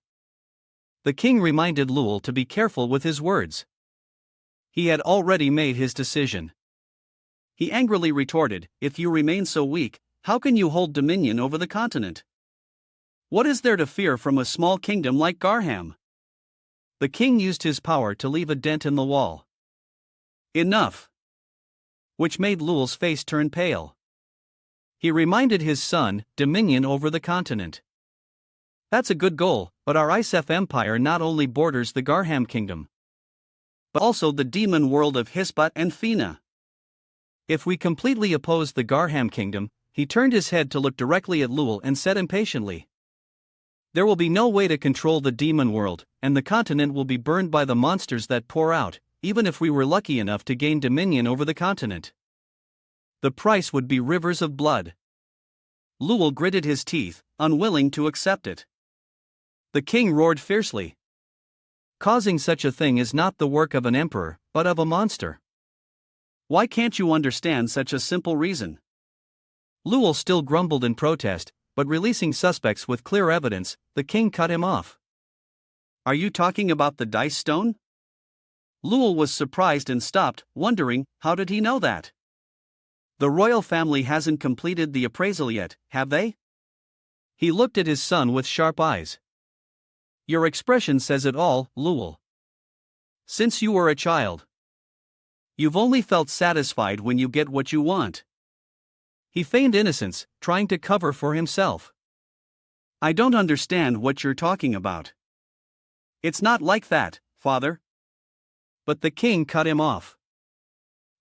The king reminded Lowell to be careful with his words. He had already made his decision. He angrily retorted, if you remain so weak, how can you hold dominion over the continent? What is there to fear from a small kingdom like Garham? The king used his power to leave a dent in the wall. Enough. Which made Lowell's face turn pale. He reminded his son, dominion over the continent. That's a good goal, but our Isef Empire not only borders the Garham kingdom, but also the demon world of Hispat and Fina. If we completely oppose the Garham kingdom, he turned his head to look directly at Lowell and said impatiently, there will be no way to control the demon world, and the continent will be burned by the monsters that pour out, even if we were lucky enough to gain dominion over the continent. The price would be rivers of blood. Lowell gritted his teeth, unwilling to accept it. The king roared fiercely. Causing such a thing is not the work of an emperor, but of a monster. Why can't you understand such a simple reason? Lowell still grumbled in protest, but releasing suspects with clear evidence, the king cut him off. Are you talking about the dice stone? Lowell was surprised and stopped, wondering, how did he know that? The royal family hasn't completed the appraisal yet, have they? He looked at his son with sharp eyes. Your expression says it all, Lowell. Since you were a child, you've only felt satisfied when you get what you want. He feigned innocence, trying to cover for himself. I don't understand what you're talking about. It's not like that, father. But the king cut him off.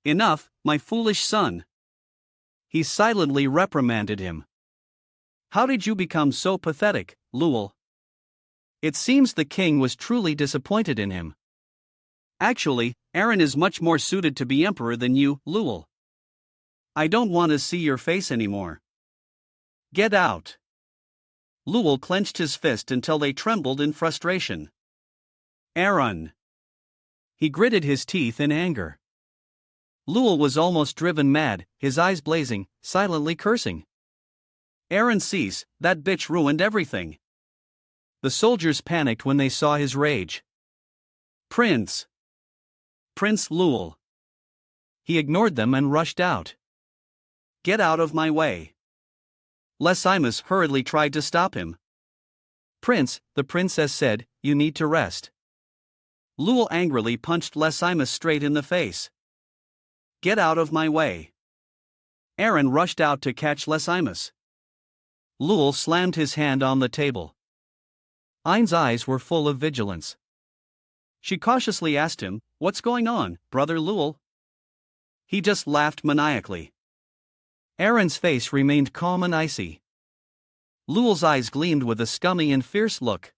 Enough, my foolish son. He silently reprimanded him. How did you become so pathetic, Lowell? It seems the king was truly disappointed in him. Actually, Aaron is much more suited to be emperor than you, Lowell. I don't want to see your face anymore. Get out. Lowell clenched his fist until they trembled in frustration. Aaron. He gritted his teeth in anger. Lowell was almost driven mad, his eyes blazing, silently cursing. Aaron, cease, that bitch ruined everything. The soldiers panicked when they saw his rage. Prince Lowell. He ignored them and rushed out. Get out of my way. Lesimus hurriedly tried to stop him. Prince, the princess said, you need to rest. Lowell angrily punched Lesimus straight in the face. Get out of my way. Aaron rushed out to catch Lesimus. Lowell slammed his hand on the table. Ein's eyes were full of vigilance. She cautiously asked him, what's going on, Brother Lowell? He just laughed maniacally. Aaron's face remained calm and icy. Lowell's eyes gleamed with a scummy and fierce look.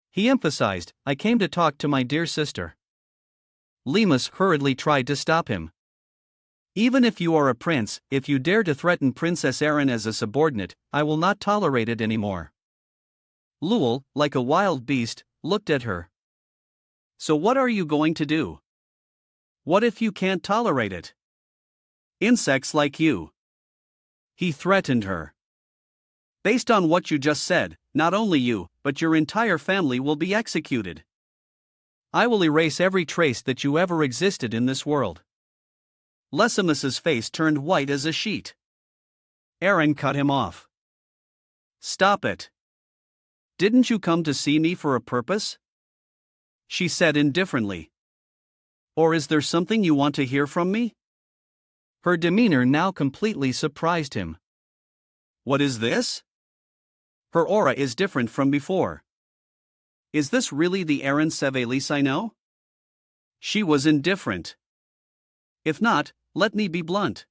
He emphasized, I came to talk to my dear sister. Lemus hurriedly tried to stop him. Even if you are a prince, if you dare to threaten Princess Erin as a subordinate, I will not tolerate it anymore. Lowell, like a wild beast, looked at her. So what are you going to do? What if you can't tolerate it? Insects like you. He threatened her. Based on what you just said, not only you, but your entire family will be executed. I will erase every trace that you ever existed in this world. Lesimus's face turned white as a sheet. Aaron cut him off. Stop it. Didn't you come to see me for a purpose? She said indifferently. Or is there something you want to hear from me? Her demeanor now completely surprised him. What is this? Her aura is different from before. Is this really the Aaron Sevelis I know? She was indifferent. If not, let me be blunt.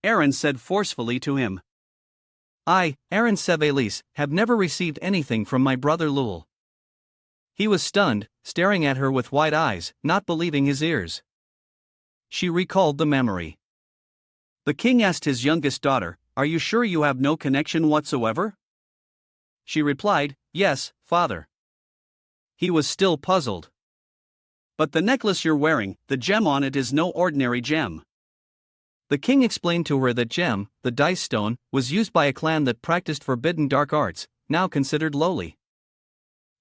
Aaron said forcefully to him. I, Aaron Sevelis, have never received anything from my brother Lul. He was stunned, staring at her with wide eyes, not believing his ears. She recalled the memory. The king asked his youngest daughter, "Are you sure you have no connection whatsoever?" She replied, "Yes, father." He was still puzzled. But the necklace you're wearing, the gem on it is no ordinary gem. The king explained to her that gem, the dice stone, was used by a clan that practiced forbidden dark arts, now considered lowly.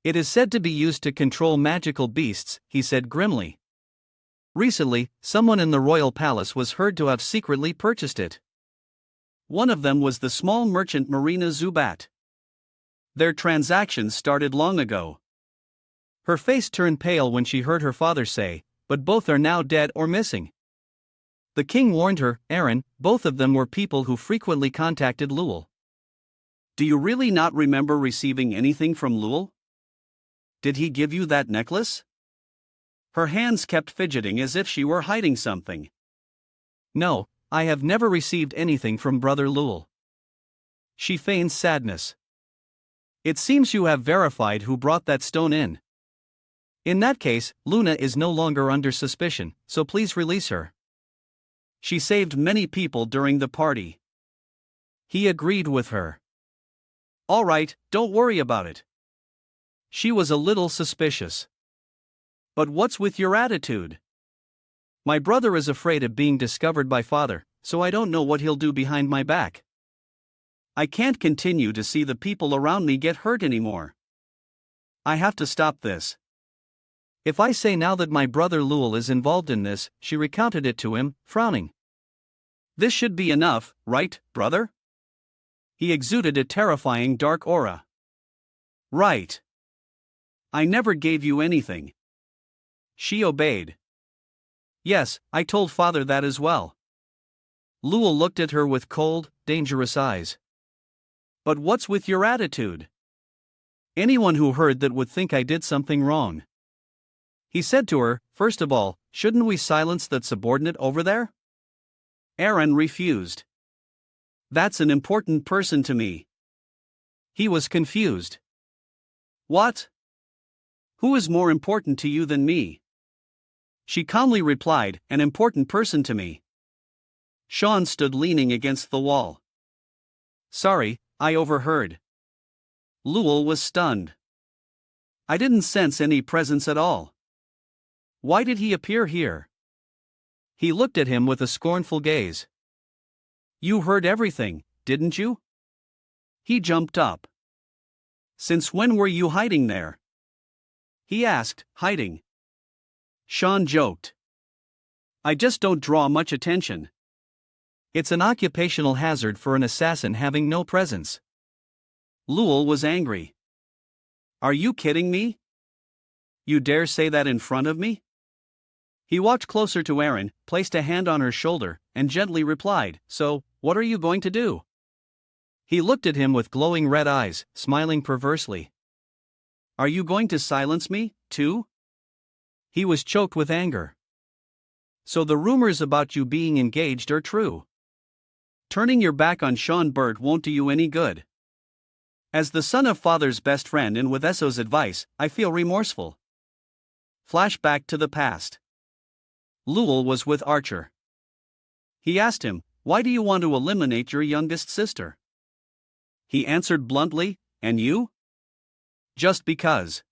It is said to be used to control magical beasts, he said grimly. Recently, someone in the royal palace was heard to have secretly purchased it. One of them was the small merchant Marina Zubat. Their transactions started long ago. Her face turned pale when she heard her father say, "But both are now dead or missing." The king warned her, "Aaron, both of them were people who frequently contacted Lul." Do you really not remember receiving anything from Lul? Did he give you that necklace? Her hands kept fidgeting as if she were hiding something. No, I have never received anything from brother Lul. She feigned sadness. It seems you have verified who brought that stone in. In that case, Luna is no longer under suspicion, so please release her. She saved many people during the party. He agreed with her. All right, don't worry about it. She was a little suspicious. But what's with your attitude? My brother is afraid of being discovered by father, so I don't know what he'll do behind my back. I can't continue to see the people around me get hurt anymore. I have to stop this. If I say now that my brother Lul is involved in this, she recounted it to him, frowning. This should be enough, right, brother? He exuded a terrifying dark aura. Right. I never gave you anything. She obeyed. Yes, I told father that as well. Lul looked at her with cold, dangerous eyes. But what's with your attitude? Anyone who heard that would think I did something wrong. He said to her, "First of all, shouldn't we silence that subordinate over there?" Aaron refused. That's an important person to me. He was confused. What? Who is more important to you than me? She calmly replied, "An important person to me." Sean stood leaning against the wall. Sorry, I overheard. Lul was stunned. I didn't sense any presence at all. Why did he appear here? He looked at him with a scornful gaze. You heard everything, didn't you? He jumped up. Since when were you hiding there? He asked, hiding. Sean joked. I just don't draw much attention. It's an occupational hazard for an assassin having no presence. Lul was angry. Are you kidding me? You dare say that in front of me? He walked closer to Aaron, placed a hand on her shoulder, and gently replied, So, what are you going to do? He looked at him with glowing red eyes, smiling perversely. Are you going to silence me, too? He was choked with anger. So the rumors about you being engaged are true. Turning your back on Sean Burt won't do you any good. As the son of father's best friend and with Esso's advice, I feel remorseful. Flashback to the past. Lul was with Archer. He asked him, Why do you want to eliminate your youngest sister? He answered bluntly, And you? Just because.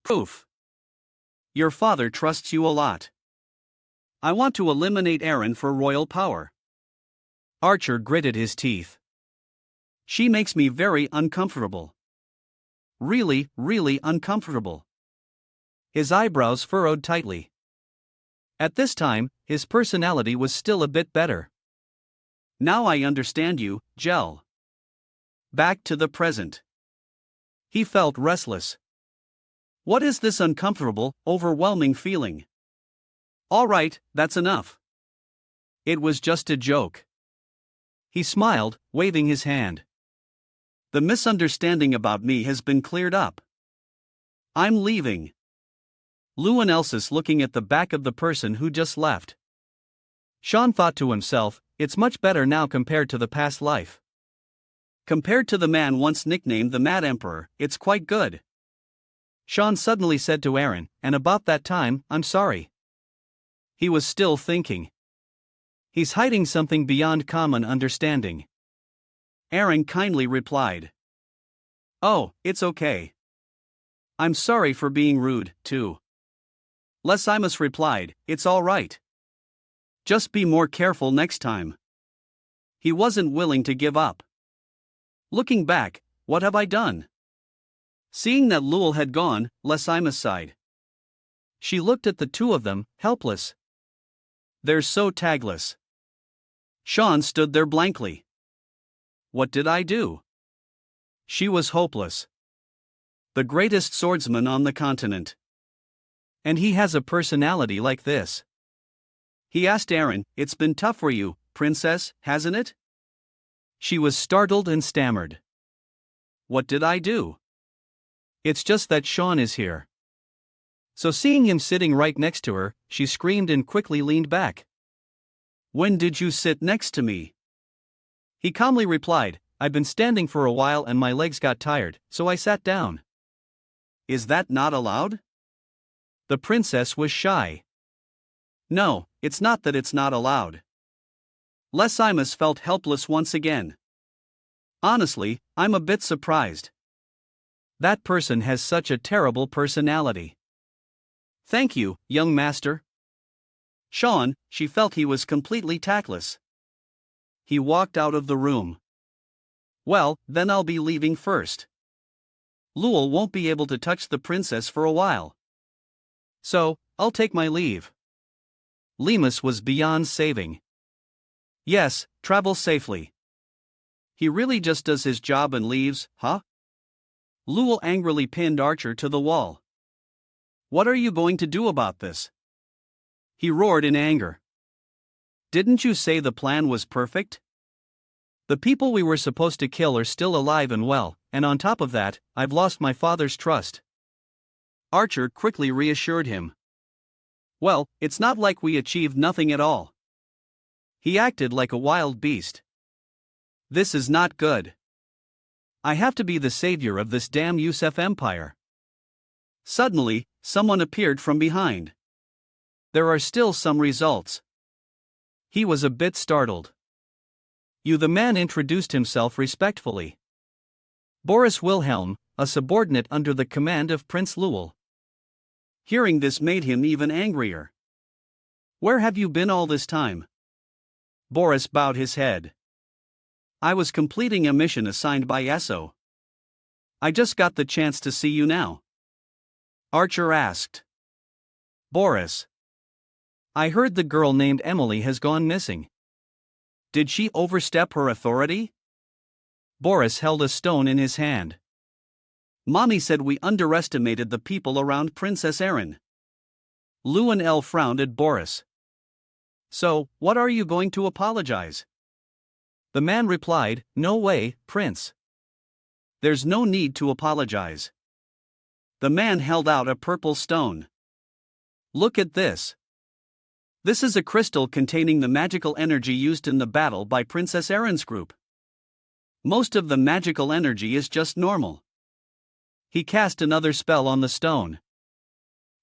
Proof. Your father trusts you a lot. I want to eliminate Eren for royal power. Archer gritted his teeth. She makes me very uncomfortable. Really, really uncomfortable. His eyebrows furrowed tightly. At this time, his personality was still a bit better. Now I understand you, Gel. Back to the present. He felt restless. What is this uncomfortable, overwhelming feeling? All right, that's enough. It was just a joke. He smiled, waving his hand. The misunderstanding about me has been cleared up. I'm leaving. Lewin Elsis looking at the back of the person who just left. Sean thought to himself, it's much better now compared to the past life. Compared to the man once nicknamed the Mad Emperor, it's quite good. Sean suddenly said to Eren, and about that time, I'm sorry. He was still thinking. He's hiding something beyond common understanding. Eren kindly replied. Oh, it's okay. I'm sorry for being rude, too. Les Imus replied, it's all right. Just be more careful next time. He wasn't willing to give up. Looking back, what have I done? Seeing that Lul had gone, Les Imus sighed. She looked at the two of them, helpless. They're so tagless. Sean stood there blankly. What did I do? She was hopeless. The greatest swordsman on the continent. And he has a personality like this. He asked Eren, it's been tough for you, princess, hasn't it? She was startled and stammered. What did I do? It's just that Sean is here. So seeing him sitting right next to her, she screamed and quickly leaned back. When did you sit next to me? He calmly replied, I've been standing for a while and my legs got tired, so I sat down. Is that not allowed? The princess was shy. No, it's not that it's not allowed. Les Imus felt helpless once again. Honestly, I'm a bit surprised. That person has such a terrible personality. Thank you, young master. Sean, she felt he was completely tactless. He walked out of the room. Well, then I'll be leaving first. Lul won't be able to touch the princess for a while. So, I'll take my leave. Lemus was beyond saving. Yes, travel safely. He really just does his job and leaves, huh? Lul angrily pinned Archer to the wall. What are you going to do about this? He roared in anger. Didn't you say the plan was perfect? The people we were supposed to kill are still alive and well, and on top of that, I've lost my father's trust. Archer quickly reassured him. Well, it's not like we achieved nothing at all. He acted like a wild beast. This is not good. I have to be the savior of this damn Yusef Empire. Suddenly, someone appeared from behind. There are still some results. He was a bit startled. The man introduced himself respectfully. Boris Wilhelm, a subordinate under the command of Prince Lul. Hearing this made him even angrier. Where have you been all this time? Boris bowed his head. I was completing a mission assigned by Esso. I just got the chance to see you now. Archer asked. Boris. I heard the girl named Emily has gone missing. Did she overstep her authority? Boris held a stone in his hand. Mommy said we underestimated the people around Princess Eren. Lewin L frowned at Boris. So, what are you going to apologize? The man replied, no way, Prince. There's no need to apologize. The man held out a purple stone. Look at this. This is a crystal containing the magical energy used in the battle by Princess Eren's group. Most of the magical energy is just normal. He cast another spell on the stone.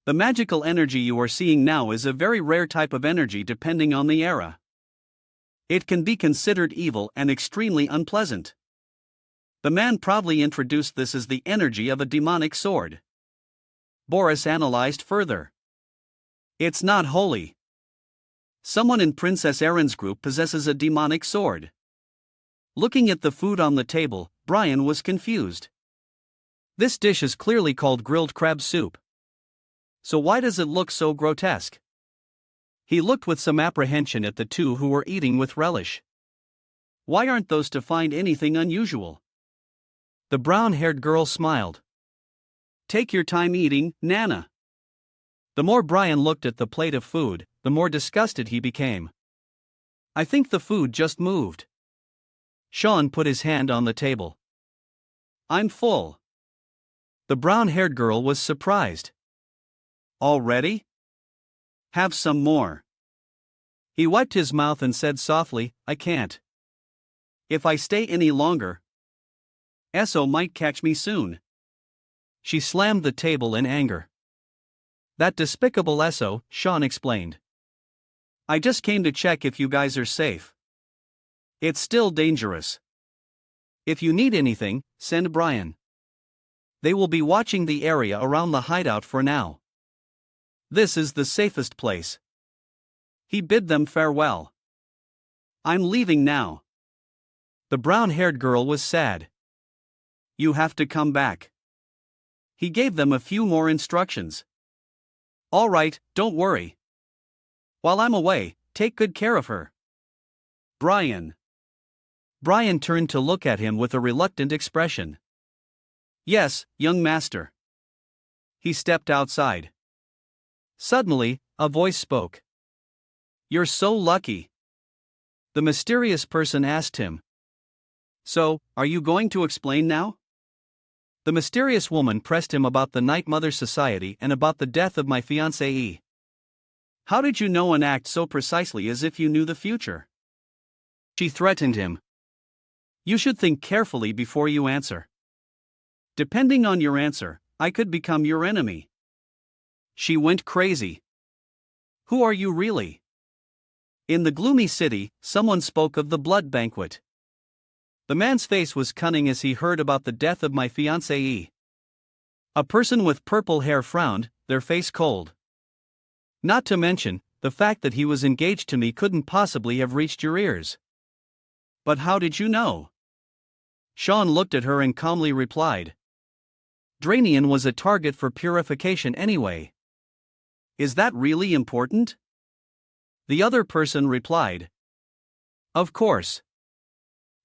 The magical energy you are seeing now is a very rare type of energy depending on the era. It can be considered evil and extremely unpleasant. The man proudly introduced this as the energy of a demonic sword. Boris analyzed further. It's not holy. Someone in Princess Erin's group possesses a demonic sword. Looking at the food on the table, Brian was confused. This dish is clearly called grilled crab soup. So why does it look so grotesque? He looked with some apprehension at the two who were eating with relish. Why aren't those to find anything unusual? The brown-haired girl smiled. Take your time eating, Nana. The more Brian looked at the plate of food, the more disgusted he became. I think the food just moved. Sean put his hand on the table. I'm full. The brown-haired girl was surprised. Already? Have some more. He wiped his mouth and said softly, I can't. If I stay any longer, Eso might catch me soon. She slammed the table in anger. That despicable Eso, Sean explained. I just came to check if you guys are safe. It's still dangerous. If you need anything, send Brian. They will be watching the area around the hideout for now. This is the safest place. He bid them farewell. I'm leaving now. The brown-haired girl was sad. You have to come back. He gave them a few more instructions. All right, don't worry. While I'm away, take good care of her. Brian. Brian turned to look at him with a reluctant expression. Yes, young master. He stepped outside. Suddenly, a voice spoke. You're so lucky. The mysterious person asked him. So, are you going to explain now? The mysterious woman pressed him about the Night Mother Society and about the death of my fiancée. How did you know and act so precisely as if you knew the future? She threatened him. You should think carefully before you answer. Depending on your answer, I could become your enemy. She went crazy. Who are you really? In the gloomy city, someone spoke of the blood banquet. The man's face was cunning as he heard about the death of my fiancée. A person with purple hair frowned, their face cold. Not to mention, the fact that he was engaged to me couldn't possibly have reached your ears. But how did you know? Sean looked at her and calmly replied. Drainian was a target for purification anyway. Is that really important? The other person replied. Of course.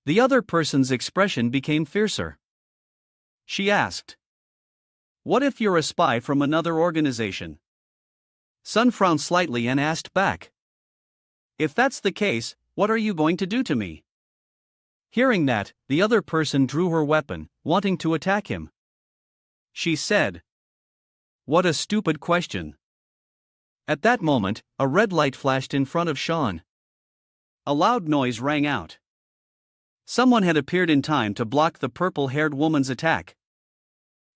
The other person's expression became fiercer. She asked. What if you're a spy from another organization? Sun frowned slightly and asked back. If that's the case, what are you going to do to me? Hearing that, the other person drew her weapon, wanting to attack him. She said. What a stupid question. At that moment, a red light flashed in front of Sean. A loud noise rang out. Someone had appeared in time to block the purple-haired woman's attack.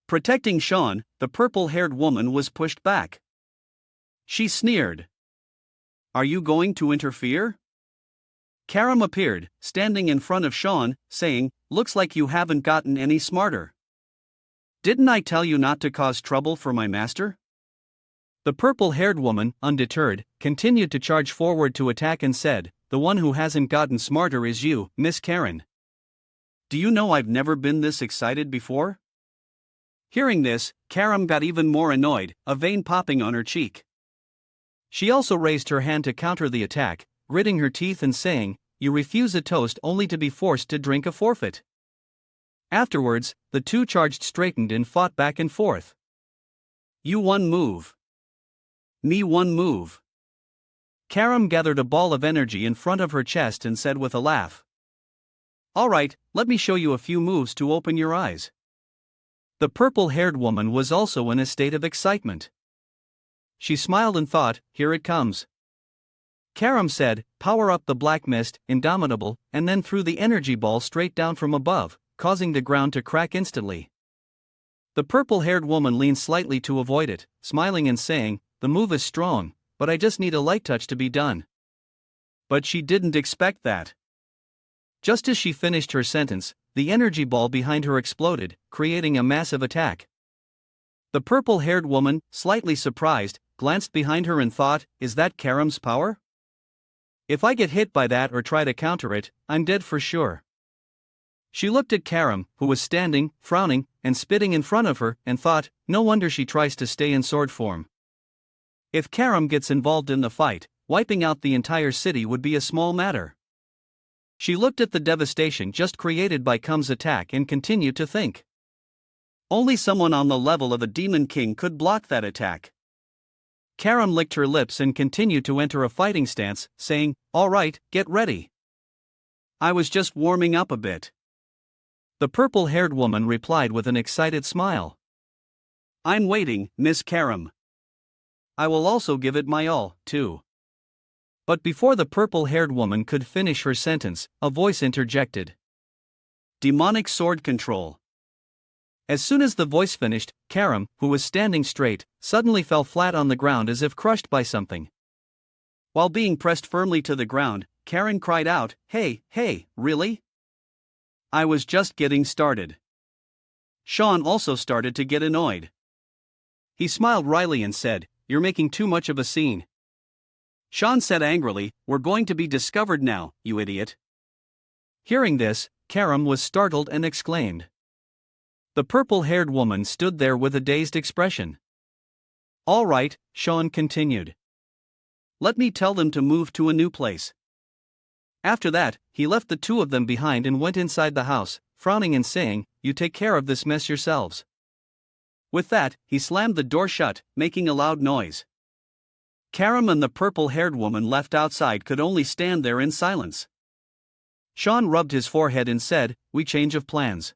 Protecting Sean, the purple-haired woman was pushed back. She sneered. Are you going to interfere? Karam appeared, standing in front of Sean, saying, Looks like you haven't gotten any smarter. Didn't I tell you not to cause trouble for my master? The purple-haired woman, undeterred, continued to charge forward to attack and said, The one who hasn't gotten smarter is you, Miss Karen. Do you know I've never been this excited before? Hearing this, Karam got even more annoyed, a vein popping on her cheek. She also raised her hand to counter the attack, gritting her teeth and saying, You refuse a toast only to be forced to drink a forfeit. Afterwards, the two charged straightened and fought back and forth. You one move. Me one move. Karam gathered a ball of energy in front of her chest and said with a laugh. All right, let me show you a few moves to open your eyes. The purple-haired woman was also in a state of excitement. She smiled and thought, Here it comes. Karam said, Power up the black mist, indomitable, and then threw the energy ball straight down from above, causing the ground to crack instantly. The purple-haired woman leaned slightly to avoid it, smiling and saying, The move is strong, but I just need a light touch to be done. But she didn't expect that. Just as she finished her sentence, the energy ball behind her exploded, creating a massive attack. The purple-haired woman, slightly surprised, glanced behind her and thought, is that Karam's power? If I get hit by that or try to counter it, I'm dead for sure. She looked at Karam, who was standing, frowning, and spitting in front of her, and thought, no wonder she tries to stay in sword form. If Karam gets involved in the fight, wiping out the entire city would be a small matter. She looked at the devastation just created by Kam's attack and continued to think. Only someone on the level of a demon king could block that attack. Karam licked her lips and continued to enter a fighting stance, saying, all right, get ready. I was just warming up a bit. The purple-haired woman replied with an excited smile. I'm waiting, Miss Karam. I will also give it my all, too. But before the purple-haired woman could finish her sentence, a voice interjected. Demonic sword control. As soon as the voice finished, Karam, who was standing straight, suddenly fell flat on the ground as if crushed by something. While being pressed firmly to the ground, Karen cried out, hey, really? I was just getting started. Sean also started to get annoyed. He smiled wryly and said, you're making too much of a scene. Sean said angrily, we're going to be discovered now, you idiot. Hearing this, Karam was startled and exclaimed. The purple-haired woman stood there with a dazed expression. All right, Sean continued. Let me tell them to move to a new place. After that, he left the two of them behind and went inside the house, frowning and saying, you take care of this mess yourselves. With that, he slammed the door shut, making a loud noise. Karam and the purple-haired woman left outside could only stand there in silence. Sean rubbed his forehead and said, we change of plans.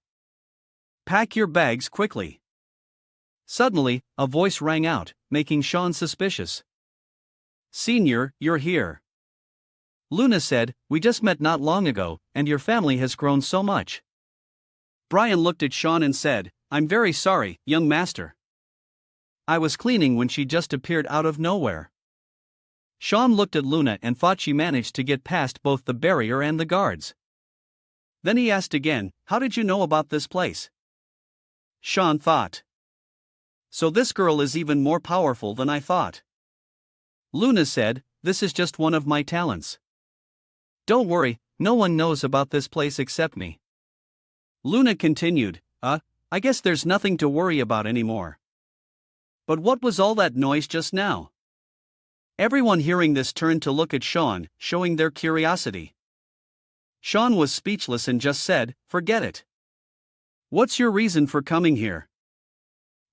Pack your bags quickly. Suddenly, a voice rang out, making Sean suspicious. Senior, you're here. Luna said, we just met not long ago, and your family has grown so much. Brian looked at Sean and said, I'm very sorry, young master. I was cleaning when she just appeared out of nowhere. Sean looked at Luna and thought she managed to get past both the barrier and the guards. Then he asked again, how did you know about this place? Sean thought. So this girl is even more powerful than I thought. Luna said, this is just one of my talents. Don't worry, no one knows about this place except me. Luna continued, I guess there's nothing to worry about anymore. But what was all that noise just now? Everyone hearing this turned to look at Sean, showing their curiosity. Sean was speechless and just said, forget it. What's your reason for coming here?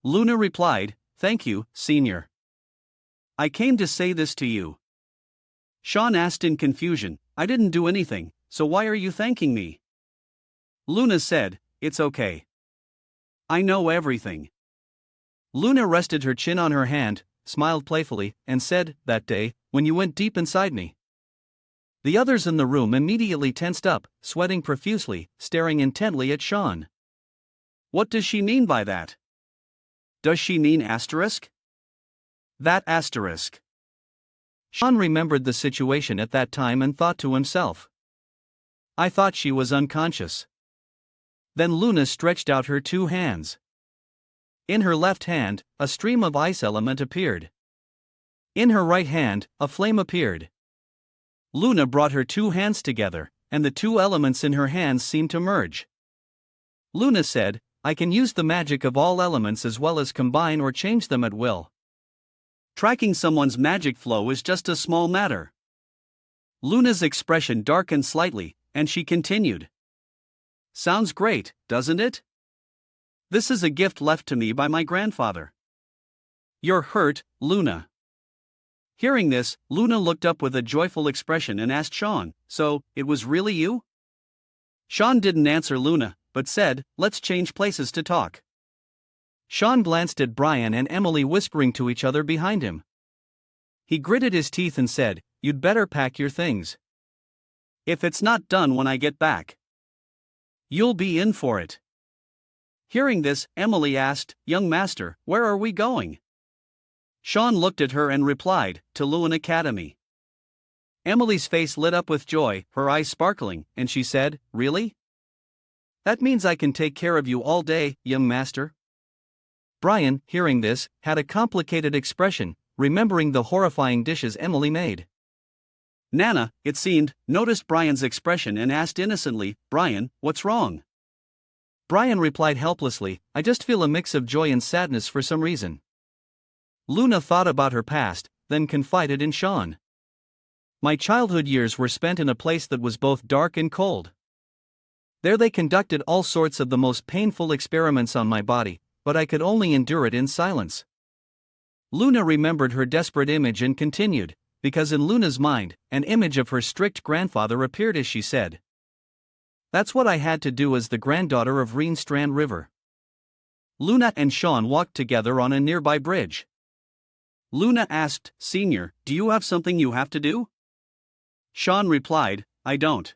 Luna replied, thank you, senior. I came to say this to you. Sean asked in confusion, I didn't do anything, so why are you thanking me? Luna said, it's okay. I know everything. Luna rested her chin on her hand, smiled playfully, and said, that day, when you went deep inside me. The others in the room immediately tensed up, sweating profusely, staring intently at Sean. What does she mean by that? Does she mean asterisk? That asterisk. Sean remembered the situation at that time and thought to himself. I thought she was unconscious. Then Luna stretched out her two hands. In her left hand, a stream of ice element appeared. In her right hand, a flame appeared. Luna brought her two hands together, and the two elements in her hands seemed to merge. Luna said, I can use the magic of all elements as well as combine or change them at will. Tracking someone's magic flow is just a small matter. Luna's expression darkened slightly, and she continued. Sounds great, doesn't it? This is a gift left to me by my grandfather. You're hurt, Luna. Hearing this, Luna looked up with a joyful expression and asked Sean, so, it was really you? Sean didn't answer Luna, but said, let's change places to talk. Sean glanced at Brian and Emily whispering to each other behind him. He gritted his teeth and said, you'd better pack your things. If it's not done when I get back, you'll be in for it. Hearing this, Emily asked, young master, where are we going? Sean looked at her and replied, to Lewin Academy. Emily's face lit up with joy, her eyes sparkling, and she said, really? That means I can take care of you all day, young master. Brian, hearing this, had a complicated expression, remembering the horrifying dishes Emily made. Nana, it seemed, noticed Brian's expression and asked innocently, "Brian, what's wrong?" Brian replied helplessly, "I just feel a mix of joy and sadness for some reason." Luna thought about her past, then confided in Sean. "My childhood years were spent in a place that was both dark and cold. There they conducted all sorts of the most painful experiments on my body, but I could only endure it in silence." Luna remembered her desperate image and continued, because in Luna's mind, an image of her strict grandfather appeared as she said, "That's what I had to do as the granddaughter of Reincarnated River." Luna and Sean walked together on a nearby bridge. Luna asked, "Senior, do you have something you have to do?" Sean replied, "I don't."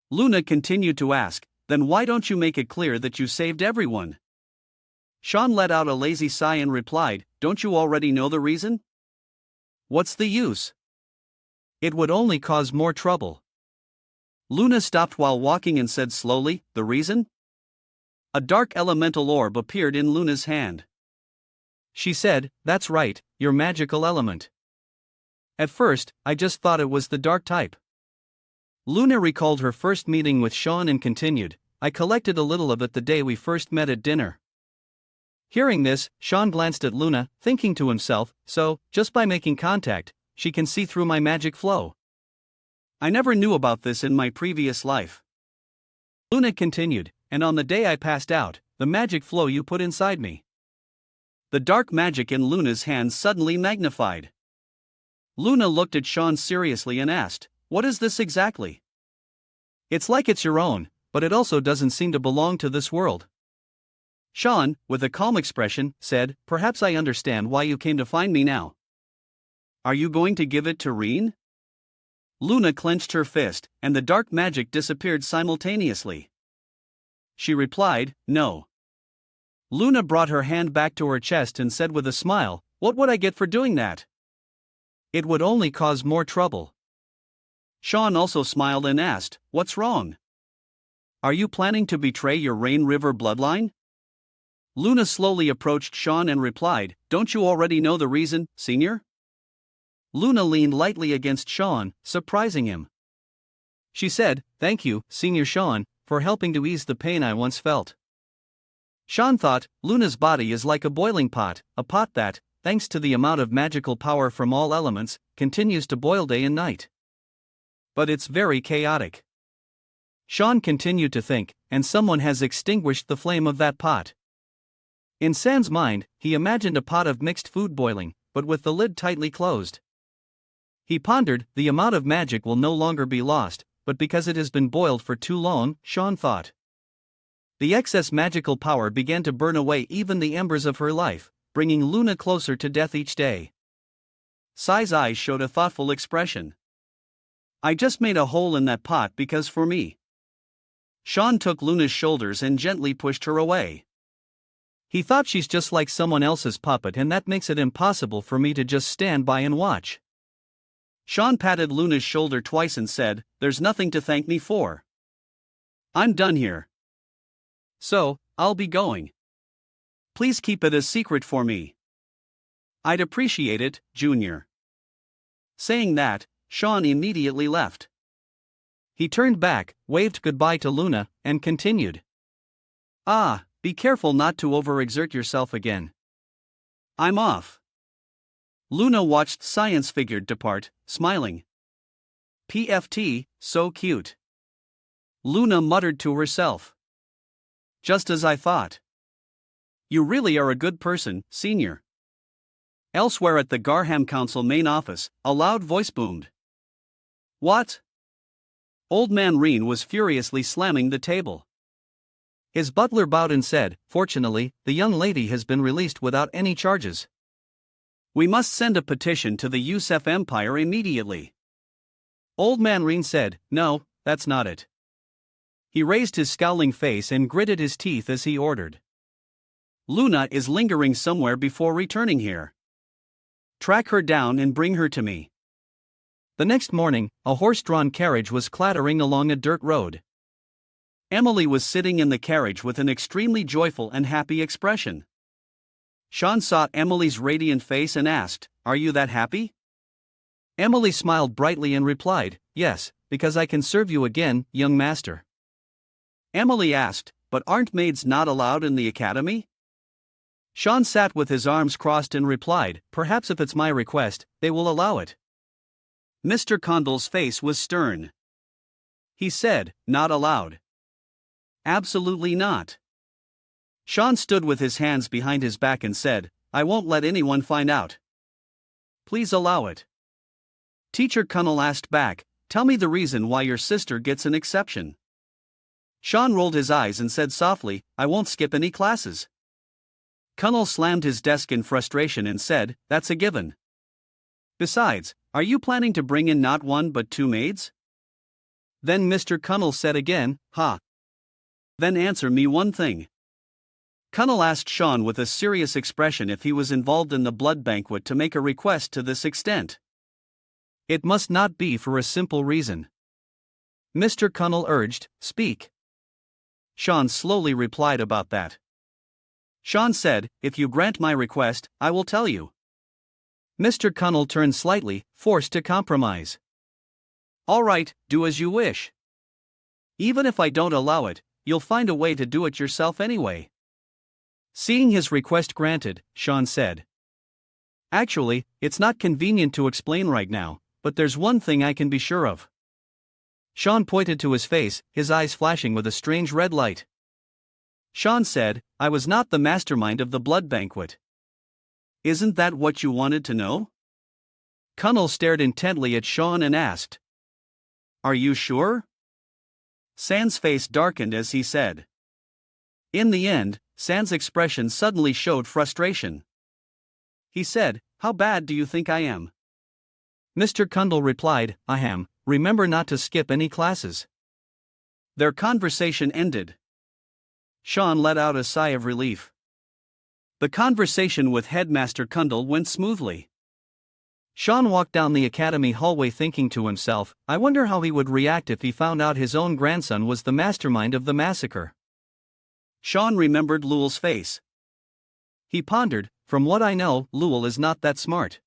Luna continued to ask, "Then why don't you make it clear that you saved everyone?" Sean let out a lazy sigh and replied, "Don't you already know the reason? What's the use? It would only cause more trouble." Luna stopped while walking and said slowly, "The reason?" A dark elemental orb appeared in Luna's hand. She said, "That's right, your magical element. At first, I just thought it was the dark type." Luna recalled her first meeting with Sean and continued, "I collected a little of it the day we first met at dinner." Hearing this, Sean glanced at Luna, thinking to himself, "So, just by making contact, she can see through my magic flow. I never knew about this in my previous life." Luna continued, "And on the day I passed out, the magic flow you put inside me." The dark magic in Luna's hand suddenly magnified. Luna looked at Sean seriously and asked, "What is this exactly?" "It's like it's your own, but it also doesn't seem to belong to this world." Sean, with a calm expression, said, "Perhaps I understand why you came to find me now. Are you going to give it to Reen?" Luna clenched her fist, and the dark magic disappeared simultaneously. She replied, "No." Luna brought her hand back to her chest and said with a smile, "What would I get for doing that? It would only cause more trouble." Sean also smiled and asked, "What's wrong? Are you planning to betray your Rain River bloodline?" Luna slowly approached Sean and replied, "Don't you already know the reason, Senior?" Luna leaned lightly against Sean, surprising him. She said, "Thank you, Senior Sean, for helping to ease the pain I once felt." Sean thought, Luna's body is like a boiling pot, a pot that, thanks to the amount of magical power from all elements, continues to boil day and night. But it's very chaotic. Sean continued to think, and someone has extinguished the flame of that pot. In Sam's mind, he imagined a pot of mixed food boiling, but with the lid tightly closed. He pondered, the amount of magic will no longer be lost, but because it has been boiled for too long, Sean thought. The excess magical power began to burn away even the embers of her life, bringing Luna closer to death each day. Sai's eyes showed a thoughtful expression. "I just made a hole in that pot because for me." Sean took Luna's shoulders and gently pushed her away. "He thought she's just like someone else's puppet, and that makes it impossible for me to just stand by and watch." Sean patted Luna's shoulder twice and said, "There's nothing to thank me for. I'm done here. So, I'll be going. Please keep it a secret for me." "I'd appreciate it, Junior." Saying that, Sean immediately left. He turned back, waved goodbye to Luna, and continued. Be careful not to overexert yourself again. I'm off." Luna watched Science Figure depart, smiling. "PFT, so cute." Luna muttered to herself. "Just as I thought. You really are a good person, Senior." Elsewhere at the Garham Council main office, a loud voice boomed. "What?" Old Man Reen was furiously slamming the table. His butler bowed and said, "Fortunately, the young lady has been released without any charges. We must send a petition to the Yusef Empire immediately." Old Man Reen said, "No, that's not it." He raised his scowling face and gritted his teeth as he ordered. "Luna is lingering somewhere before returning here. Track her down and bring her to me." The next morning, a horse-drawn carriage was clattering along a dirt road. Emily was sitting in the carriage with an extremely joyful and happy expression. Sean saw Emily's radiant face and asked, "Are you that happy?" Emily smiled brightly and replied, "Yes, because I can serve you again, young master." Emily asked, "But aren't maids not allowed in the academy?" Sean sat with his arms crossed and replied, "Perhaps if it's my request, they will allow it." Mr. Condell's face was stern. He said, "Not allowed. Absolutely not." Sean stood with his hands behind his back and said, "I won't let anyone find out. Please allow it." Teacher Condell asked back, "Tell me the reason why your sister gets an exception." Sean rolled his eyes and said softly, "I won't skip any classes." Condell slammed his desk in frustration and said, "That's a given. Besides, are you planning to bring in not one but two maids?" Then Mr. Condell said again, "Ha. Then answer me one thing." Condell asked Sean with a serious expression if he was involved in the blood banquet to make a request to this extent. "It must not be for a simple reason." Mr. Condell urged, "Speak." Sean slowly replied about that. Sean said, "If you grant my request, I will tell you." Mr. Condell turned slightly, forced to compromise. "All right, do as you wish. Even if I don't allow it, you'll find a way to do it yourself anyway." Seeing his request granted, Sean said, "Actually, it's not convenient to explain right now, but there's one thing I can be sure of." Sean pointed to his face, his eyes flashing with a strange red light. Sean said, "I was not the mastermind of the blood banquet." "Isn't that what you wanted to know?" Condell stared intently at Sean and asked, "Are you sure?" Sand's face darkened as he said. In the end, Sand's expression suddenly showed frustration. He said, "How bad do you think I am?" Mr. Condell replied, "I am. Remember not to skip any classes." Their conversation ended. Sean let out a sigh of relief. The conversation with Headmaster Condell went smoothly. Sean walked down the academy hallway thinking to himself, "I wonder how he would react if he found out his own grandson was the mastermind of the massacre." Sean remembered Lul's face. He pondered, "From what I know, Lul is not that smart."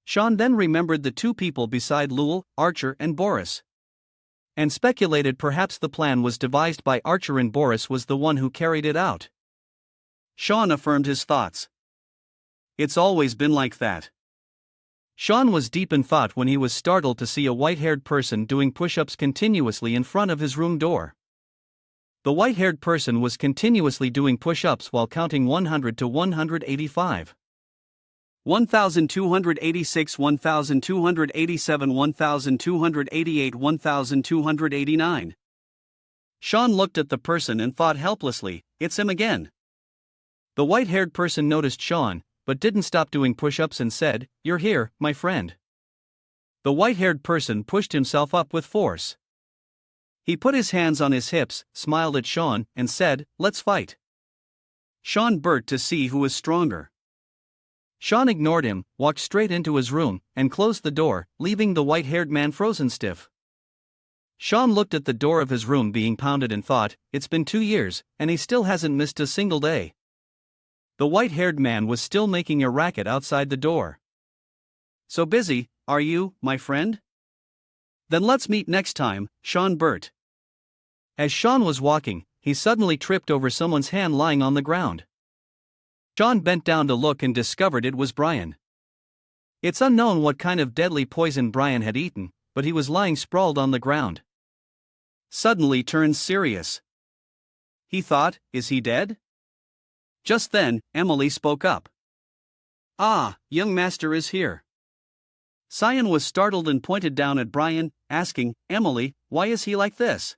Sean then remembered the two people beside Lul, Archer and Boris, and speculated perhaps the plan was devised by Archer and Boris was the one who carried it out. Sean affirmed his thoughts. "It's always been like that." Sean was deep in thought when he was startled to see a white-haired person doing push-ups continuously in front of his room door. The white-haired person was continuously doing push-ups while counting 100 to 185. 1286, 1287, 1288, 1289. Sean looked at the person and thought helplessly, "It's him again." The white-haired person noticed Sean, but didn't stop doing push-ups and said, "You're here, my friend." The white-haired person pushed himself up with force. He put his hands on his hips, smiled at Sean, and said, "Let's fight." Sean burst to see who was stronger. Sean ignored him, walked straight into his room, and closed the door, leaving the white-haired man frozen stiff. Sean looked at the door of his room being pounded and thought, "It's been 2 years, and he still hasn't missed a single day." The white-haired man was still making a racket outside the door. "So busy, are you, my friend? Then let's meet next time, Sean Burt." As Sean was walking, he suddenly tripped over someone's hand lying on the ground. Sean bent down to look and discovered it was Brian. It's unknown what kind of deadly poison Brian had eaten, but he was lying sprawled on the ground. Suddenly turned serious. He thought, "Is he dead?" Just then, Emily spoke up. "Ah, young master is here." Cyan was startled and pointed down at Brian, asking, "Emily, why is he like this?"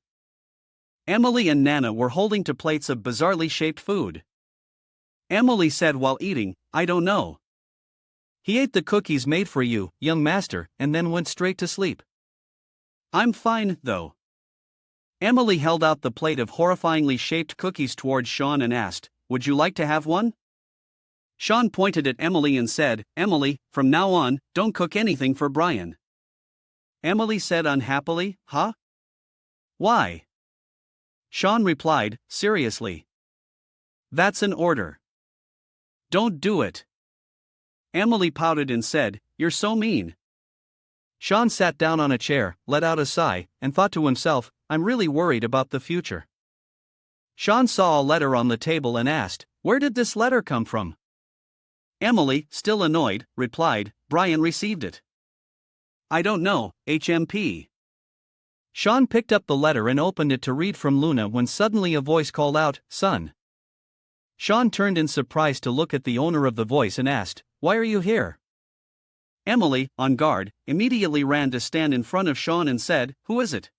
Emily and Nana were holding two plates of bizarrely shaped food. Emily said while eating, "I don't know. He ate the cookies made for you, young master, and then went straight to sleep." "I'm fine, though." Emily held out the plate of horrifyingly shaped cookies towards Sean and asked, "Would you like to have one?" Sean pointed at Emily and said, "Emily, from now on, don't cook anything for Brian." Emily said unhappily, "Huh? Why?" Sean replied, seriously, "That's an order. Don't do it. Emily pouted and said, You're so mean. Sean sat down on a chair, let out a sigh, and thought to himself, I'm really worried about the future. Sean saw a letter on the table and asked, Where did this letter come from? Emily, still annoyed, replied, Brian received it. I don't know, HMP. Sean picked up the letter and opened it to read from Luna when suddenly a voice called out, Son. Sean turned in surprise to look at the owner of the voice and asked, Why are you here? Emily, on guard, immediately ran to stand in front of Sean and said, Who is it?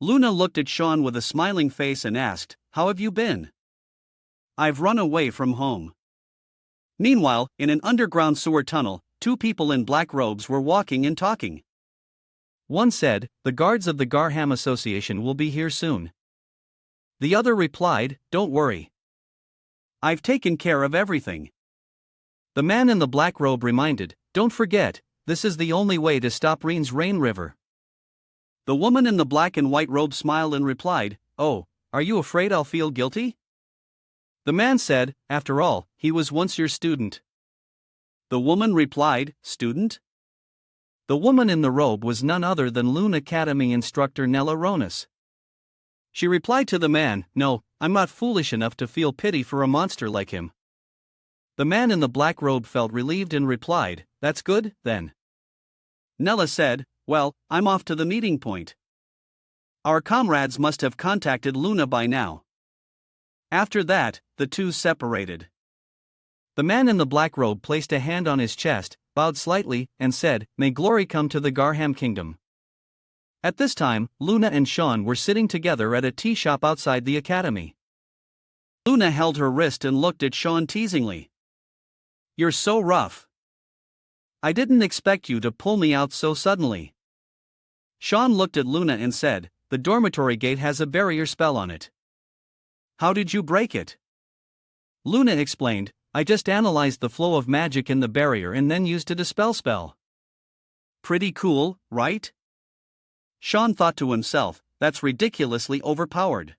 Luna looked at Sean with a smiling face and asked, How have you been? I've run away from home. Meanwhile, in an underground sewer tunnel, two people in black robes were walking and talking. One said, The guards of the Garham Association will be here soon. The other replied, Don't worry. I've taken care of everything. The man in the black robe reminded, Don't forget, this is the only way to stop Rein's Rain River. The woman in the black and white robe smiled and replied, Oh, are you afraid I'll feel guilty? The man said, After all, he was once your student. The woman replied, Student? The woman in the robe was none other than Loon Academy instructor Nella Ronas. She replied to the man, No, I'm not foolish enough to feel pity for a monster like him. The man in the black robe felt relieved and replied, That's good, then. Nella said, Well, I'm off to the meeting point. Our comrades must have contacted Luna by now. After that, the two separated. The man in the black robe placed a hand on his chest, bowed slightly, and said, May glory come to the Garham Kingdom. At this time, Luna and Sean were sitting together at a tea shop outside the academy. Luna held her wrist and looked at Sean teasingly. You're so rough. I didn't expect you to pull me out so suddenly. Sean looked at Luna and said, The dormitory gate has a barrier spell on it. How did you break it? Luna explained, I just analyzed the flow of magic in the barrier and then used a dispel spell. Pretty cool, right? Sean thought to himself, that's ridiculously overpowered.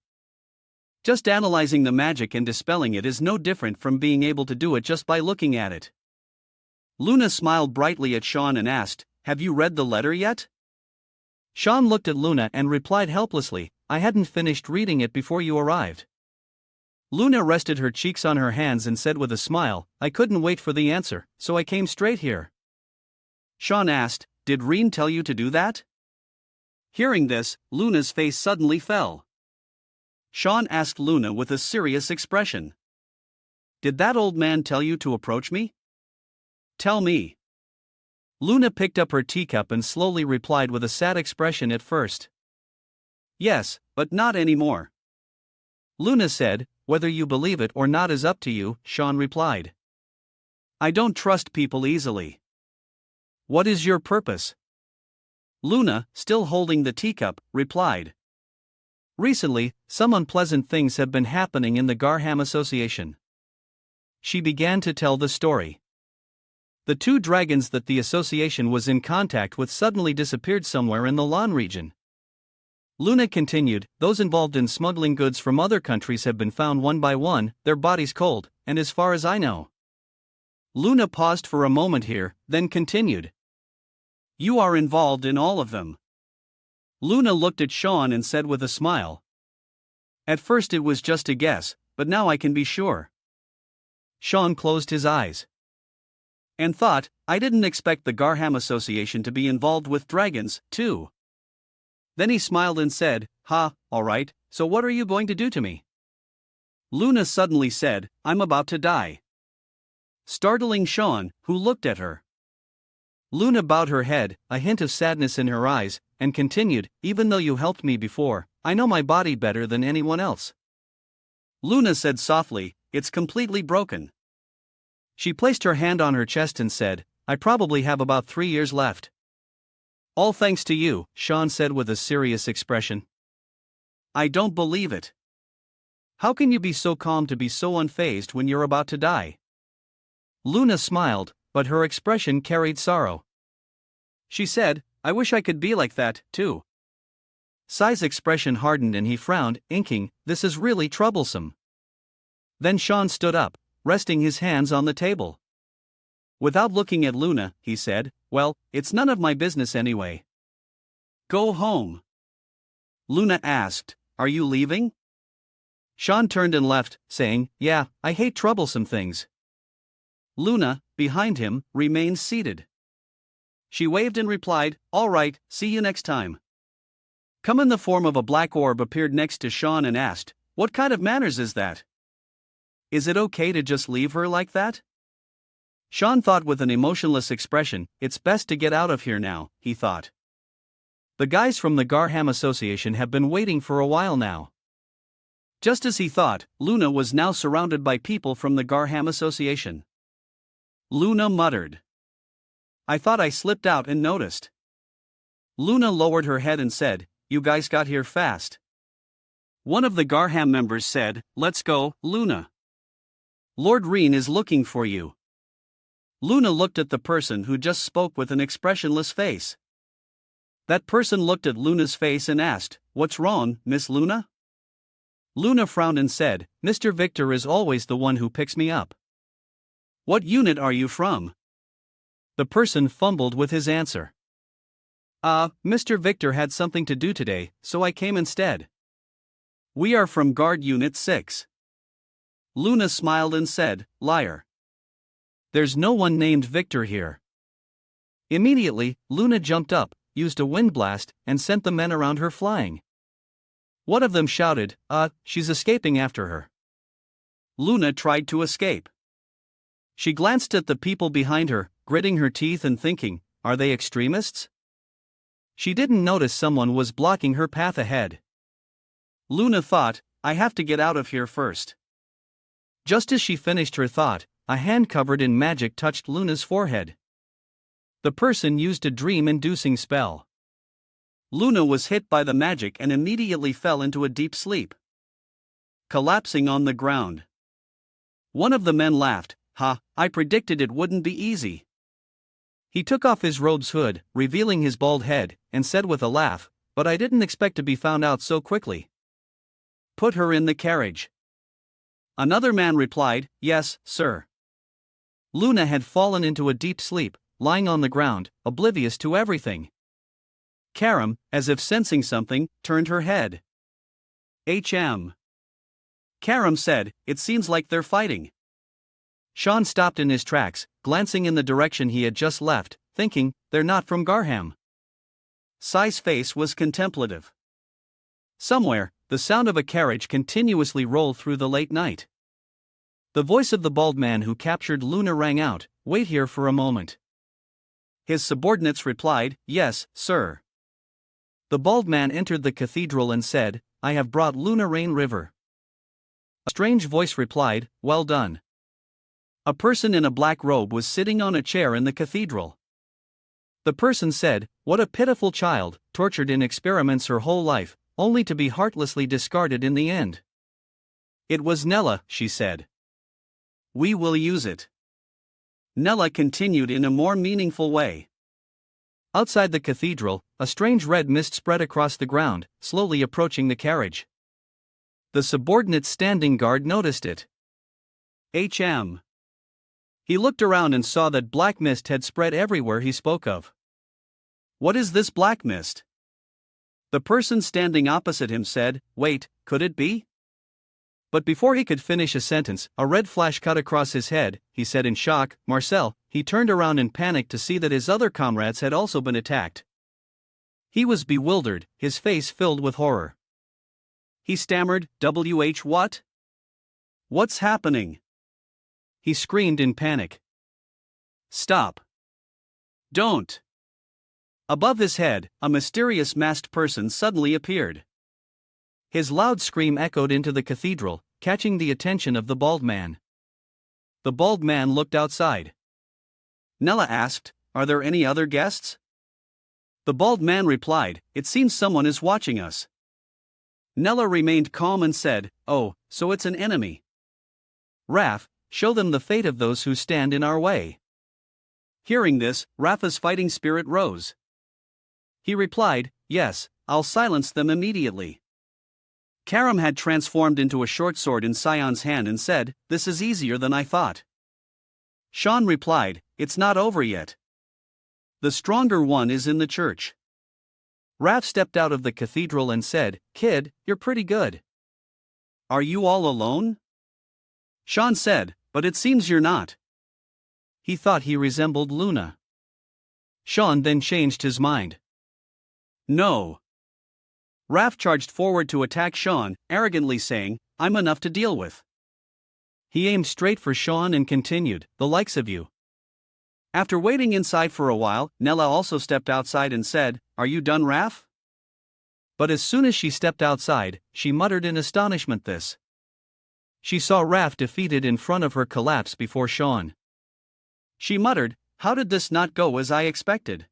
Just analyzing the magic and dispelling it is no different from being able to do it just by looking at it. Luna smiled brightly at Sean and asked, Have you read the letter yet? Sean looked at Luna and replied helplessly, I hadn't finished reading it before you arrived. Luna rested her cheeks on her hands and said with a smile, I couldn't wait for the answer, so I came straight here. Sean asked, Did Rein tell you to do that? Hearing this, Luna's face suddenly fell. Sean asked Luna with a serious expression. Did that old man tell you to approach me? Tell me. Luna picked up her teacup and slowly replied with a sad expression at first. Yes, but not anymore. Luna said, Whether you believe it or not is up to you, Sean replied. I don't trust people easily. What is your purpose? Luna, still holding the teacup, replied. Recently, some unpleasant things have been happening in the Garham Association. She began to tell the story. The two dragons that the association was in contact with suddenly disappeared somewhere in the Lan region. Luna continued, Those involved in smuggling goods from other countries have been found one by one, their bodies cold, and as far as I know. Luna paused for a moment here, then continued. You are involved in all of them. Luna looked at Sean and said with a smile. At first it was just a guess, but now I can be sure. Sean closed his eyes. And thought, I didn't expect the Garham Association to be involved with dragons, too. Then he smiled and said, Ha, alright, so what are you going to do to me? Luna suddenly said, I'm about to die. Startling Sean, who looked at her. Luna bowed her head, a hint of sadness in her eyes, and continued, Even though you helped me before, I know my body better than anyone else. Luna said softly, It's completely broken. She placed her hand on her chest and said, I probably have about 3 years left. All thanks to you, Sean said with a serious expression. I don't believe it. How can you be so calm to be so unfazed when you're about to die? Luna smiled, but her expression carried sorrow. She said, I wish I could be like that, too. Sai's expression hardened and he frowned, inking, This is really troublesome. Then Sean stood up, resting his hands on the table. Without looking at Luna, he said, "Well, it's none of my business anyway." "Go home." Luna asked, "Are you leaving?" Sean turned and left, saying, "Yeah, I hate troublesome things." Luna, behind him, remained seated. She waved and replied, "All right, see you next time." Come in the form of a black orb appeared next to Sean and asked, "What kind of manners is that? Is it okay to just leave her like that?" Sean thought with an emotionless expression, "It's best to get out of here now," he thought. The guys from the Garham Association have been waiting for a while now. Just as he thought, Luna was now surrounded by people from the Garham Association. Luna muttered, "I thought I slipped out and noticed." Luna lowered her head and said, "You guys got here fast." One of the Garham members said, "Let's go, Luna. Lord Reen is looking for you." Luna looked at the person who just spoke with an expressionless face. That person looked at Luna's face and asked, "What's wrong, Miss Luna?" Luna frowned and said, "Mr. Victor is always the one who picks me up." "What unit are you from?" The person fumbled with his answer. Mr. Victor had something to do today, so I came instead." "We are from Guard Unit 6. Luna smiled and said, "Liar. There's no one named Victor here." Immediately, Luna jumped up, used a wind blast, and sent the men around her flying. One of them shouted, "She's escaping after her." Luna tried to escape. She glanced at the people behind her, gritting her teeth and thinking, "Are they extremists?" She didn't notice someone was blocking her path ahead. Luna thought, "I have to get out of here first." Just as she finished her thought, a hand covered in magic touched Luna's forehead. The person used a dream-inducing spell. Luna was hit by the magic and immediately fell into a deep sleep, collapsing on the ground. One of the men laughed, I predicted it wouldn't be easy." He took off his robe's hood, revealing his bald head, and said with a laugh, "But I didn't expect to be found out so quickly." "Put her in the carriage." Another man replied, "Yes, sir." Luna had fallen into a deep sleep, lying on the ground, oblivious to everything. Karam, as if sensing something, turned her head. "HM." Karam said, "It seems like they're fighting." Sean stopped in his tracks, glancing in the direction he had just left, thinking, "They're not from Garham." Sai's face was contemplative. Somewhere, the sound of a carriage continuously rolled through the late night. The voice of the bald man who captured Luna rang out, "Wait here for a moment." His subordinates replied, "Yes, sir." The bald man entered the cathedral and said, "I have brought Luna Rain River." A strange voice replied, "Well done." A person in a black robe was sitting on a chair in the cathedral. The person said, "What a pitiful child, tortured in experiments her whole life, only to be heartlessly discarded in the end." "It was Nella," she said. "We will use it." Nella continued in a more meaningful way. Outside the cathedral, a strange red mist spread across the ground, slowly approaching the carriage. The subordinate standing guard noticed it. HM. He looked around and saw that black mist had spread everywhere he spoke of. "What is this black mist?" The person standing opposite him said, "Wait, could it be?" But before he could finish a sentence, a red flash cut across his head. He said in shock, "Marcel." He turned around in panic to see that his other comrades had also been attacked. He was bewildered, his face filled with horror. He stammered, what? What's happening?" He screamed in panic. "Stop. Don't." Above his head, a mysterious masked person suddenly appeared. His loud scream echoed into the cathedral, catching the attention of the bald man. The bald man looked outside. Nella asked, "Are there any other guests?" The bald man replied, "It seems someone is watching us." Nella remained calm and said, "Oh, so it's an enemy. Raf, show them the fate of those who stand in our way." Hearing this, Rafa's fighting spirit rose. He replied, "Yes, I'll silence them immediately." Karam had transformed into a short sword in Sion's hand and said, "This is easier than I thought." Sean replied, "It's not over yet. The stronger one is in the church." Raph stepped out of the cathedral and said, "Kid, you're pretty good." "Are you all alone?" Sean said, "But it seems you're not." He thought he resembled Luna. Sean then changed his mind. No. Raph charged forward to attack Sean, arrogantly saying, "I'm enough to deal with." He aimed straight for Sean and continued, "The likes of you." After waiting inside for a while, Nella also stepped outside and said, "Are you done, Raph?" But as soon as she stepped outside, she muttered in astonishment this. She saw Raph defeated in front of her collapse before Sean. She muttered, "How did this not go as I expected?"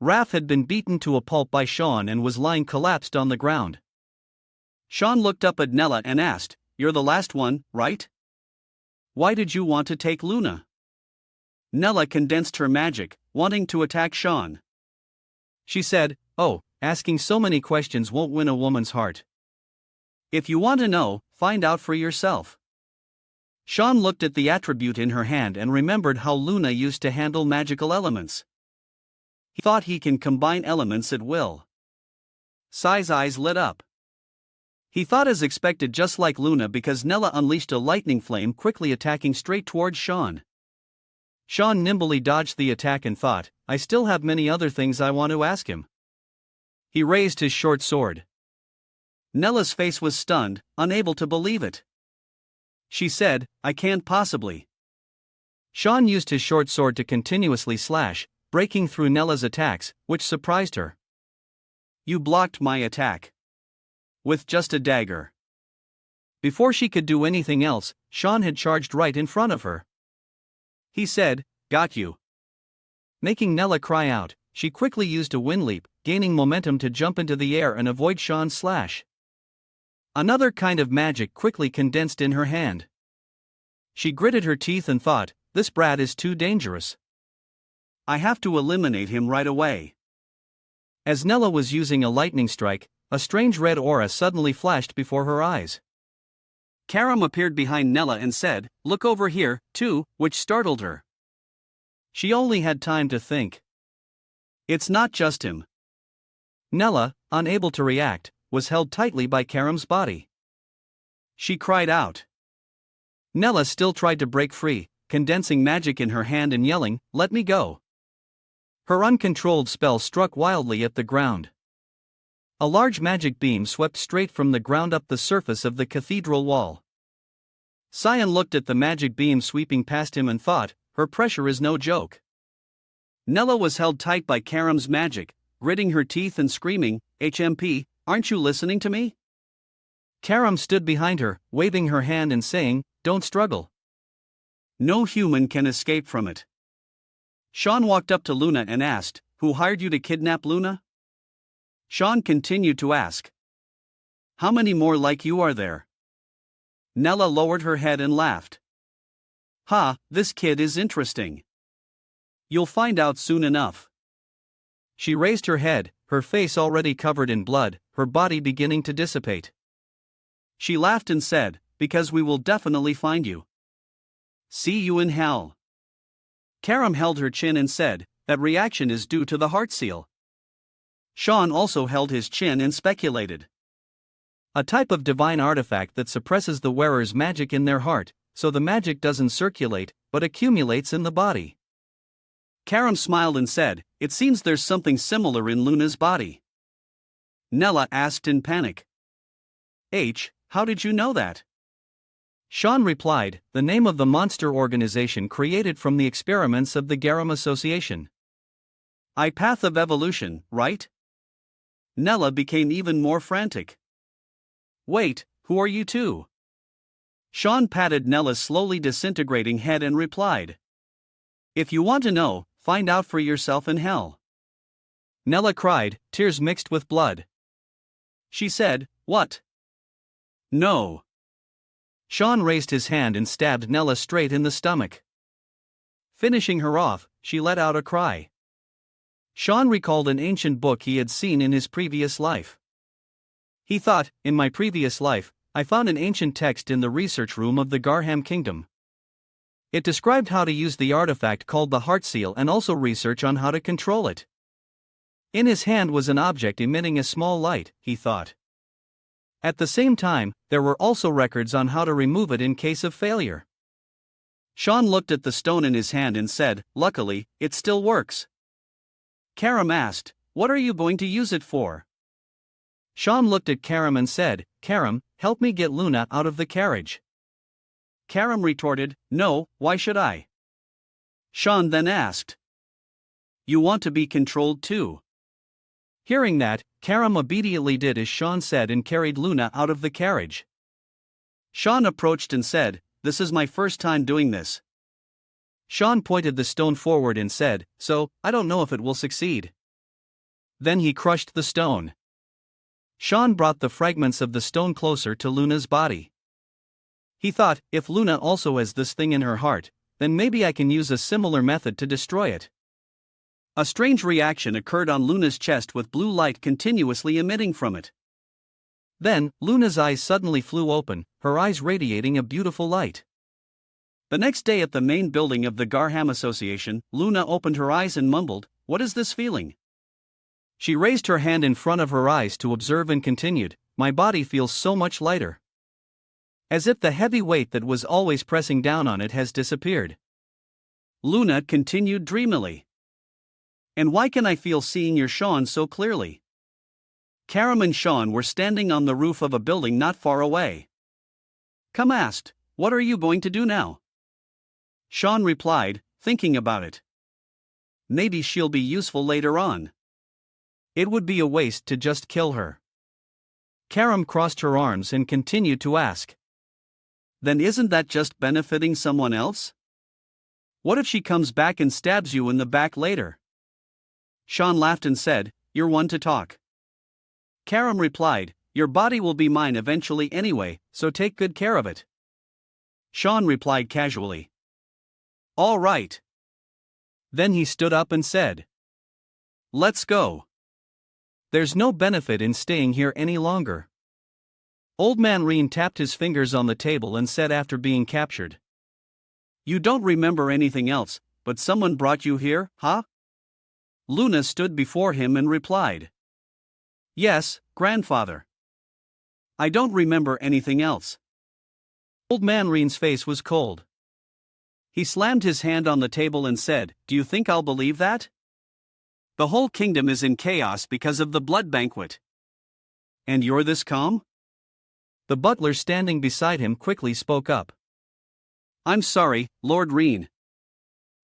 Raph had been beaten to a pulp by Sean and was lying collapsed on the ground. Sean looked up at Nella and asked, "You're the last one, right? Why did you want to take Luna?" Nella condensed her magic, wanting to attack Sean. She said, "Oh, asking so many questions won't win a woman's heart. If you want to know, find out for yourself." Sean looked at the attribute in her hand and remembered how Luna used to handle magical elements. He thought he can combine elements at will. Sai's eyes lit up. He thought as expected, just like Luna, because Nella unleashed a lightning flame, quickly attacking straight towards Sean. Sean nimbly dodged the attack and thought, "I still have many other things I want to ask him." He raised his short sword. Nella's face was stunned, unable to believe it. She said, "I can't possibly." Sean used his short sword to continuously slash, breaking through Nella's attacks, which surprised her. "You blocked my attack. With just a dagger." Before she could do anything else, Sean had charged right in front of her. He said, "Got you." Making Nella cry out, she quickly used a wind leap, gaining momentum to jump into the air and avoid Sean's slash. Another kind of magic quickly condensed in her hand. She gritted her teeth and thought, "This brat is too dangerous. I have to eliminate him right away." As Nella was using a lightning strike, a strange red aura suddenly flashed before her eyes. Karam appeared behind Nella and said, "Look over here, too," which startled her. She only had time to think. It's not just him. Nella, unable to react, was held tightly by Karam's body. She cried out. Nella still tried to break free, condensing magic in her hand and yelling, "Let me go." Her uncontrolled spell struck wildly at the ground. A large magic beam swept straight from the ground up the surface of the cathedral wall. Sion looked at the magic beam sweeping past him and thought, her pressure is no joke. Nella was held tight by Karam's magic, gritting her teeth and screaming, "HMP, aren't you listening to me?" Karam stood behind her, waving her hand and saying, "Don't struggle. No human can escape from it." Sean walked up to Luna and asked, "Who hired you to kidnap Luna?" Sean continued to ask, "How many more like you are there?" Nella lowered her head and laughed. "Ha, this kid is interesting. You'll find out soon enough." She raised her head, her face already covered in blood, her body beginning to dissipate. She laughed and said, "Because we will definitely find you. See you in hell." Karam held her chin and said, "That reaction is due to the heart seal." Sean also held his chin and speculated. A type of divine artifact that suppresses the wearer's magic in their heart, so the magic doesn't circulate, but accumulates in the body. Karam smiled and said, "It seems there's something similar in Luna's body." Nella asked in panic, "How did you know that?" Sean replied, "The name of the monster organization created from the experiments of the Garam Association." Path of evolution, right? Nella became even more frantic. "Wait, who are you two?" Sean patted Nella's slowly disintegrating head and replied, "If you want to know, find out for yourself in hell." Nella cried, tears mixed with blood. She said, "What? No." Sean raised his hand and stabbed Nella straight in the stomach. Finishing her off, she let out a cry. Sean recalled an ancient book he had seen in his previous life. He thought, in my previous life, I found an ancient text in the research room of the Garham Kingdom. It described how to use the artifact called the Heart Seal and also research on how to control it. In his hand was an object emitting a small light, he thought. At the same time, there were also records on how to remove it in case of failure. Sean looked at the stone in his hand and said, "Luckily, it still works." Karam asked, "What are you going to use it for?" Sean looked at Karam and said, "Karam, help me get Luna out of the carriage." Karam retorted, "No, why should I?" Sean then asked, "You want to be controlled too?" Hearing that, Karam obediently did as Sean said and carried Luna out of the carriage. Sean approached and said, "This is my first time doing this." Sean pointed the stone forward and said, "So, I don't know if it will succeed." Then he crushed the stone. Sean brought the fragments of the stone closer to Luna's body. He thought, if Luna also has this thing in her heart, then maybe I can use a similar method to destroy it. A strange reaction occurred on Luna's chest with blue light continuously emitting from it. Then, Luna's eyes suddenly flew open, her eyes radiating a beautiful light. The next day at the main building of the Garham Association, Luna opened her eyes and mumbled, "What is this feeling?" She raised her hand in front of her eyes to observe and continued, "My body feels so much lighter. As if the heavy weight that was always pressing down on it has disappeared." Luna continued dreamily. "And why can I feel seeing your Sean so clearly?" Karam and Sean were standing on the roof of a building not far away. Kam asked, "What are you going to do now?" Sean replied, "Thinking about it. Maybe she'll be useful later on. It would be a waste to just kill her." Karam crossed her arms and continued to ask, "Then isn't that just benefiting someone else? What if she comes back and stabs you in the back later?" Sean laughed and said, "You're one to talk." Karam replied, "Your body will be mine eventually anyway, so take good care of it." Sean replied casually, "All right." Then he stood up and said, "Let's go. There's no benefit in staying here any longer." Old Man Reen tapped his fingers on the table and said after being captured, "You don't remember anything else, but someone brought you here, huh?" Luna stood before him and replied, "Yes, grandfather. I don't remember anything else." Old Man Reen's face was cold. He slammed his hand on the table and said, "Do you think I'll believe that? The whole kingdom is in chaos because of the blood banquet. And you're this calm?" The butler standing beside him quickly spoke up. "I'm sorry, Lord Reen.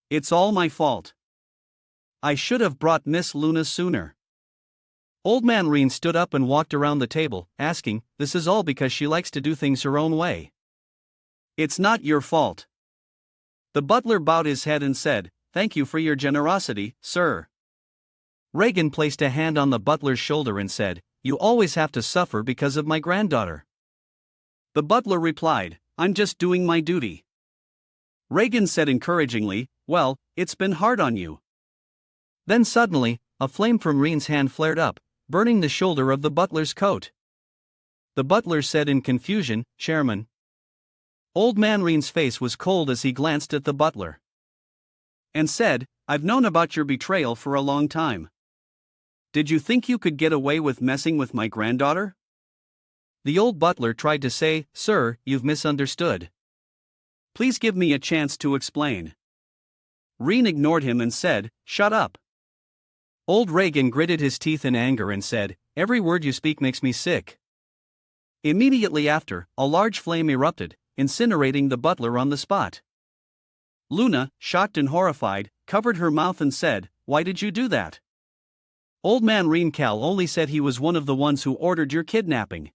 It's all my fault. I should have brought Miss Luna sooner." Old Man Reen stood up and walked around the table, asking, "This is all because she likes to do things her own way." "It's not your fault." The butler bowed his head and said, "Thank you for your generosity, sir." Reagan placed a hand on the butler's shoulder and said, "You always have to suffer because of my granddaughter." The butler replied, "I'm just doing my duty." Reagan said encouragingly, "Well, it's been hard on you." Then suddenly, a flame from Reen's hand flared up, burning the shoulder of the butler's coat. The butler said in confusion, "Chairman." Old Man Reen's face was cold as he glanced at the butler. And said, "I've known about your betrayal for a long time. Did you think you could get away with messing with my granddaughter?" The old butler tried to say, "Sir, you've misunderstood. Please give me a chance to explain." Reen ignored him and said, "Shut up." Old Reagan gritted his teeth in anger and said, "Every word you speak makes me sick." Immediately after, a large flame erupted, incinerating the butler on the spot. Luna, shocked and horrified, covered her mouth and said, "Why did you do that?" Old Man Reencal only said he was one of the ones who ordered your kidnapping.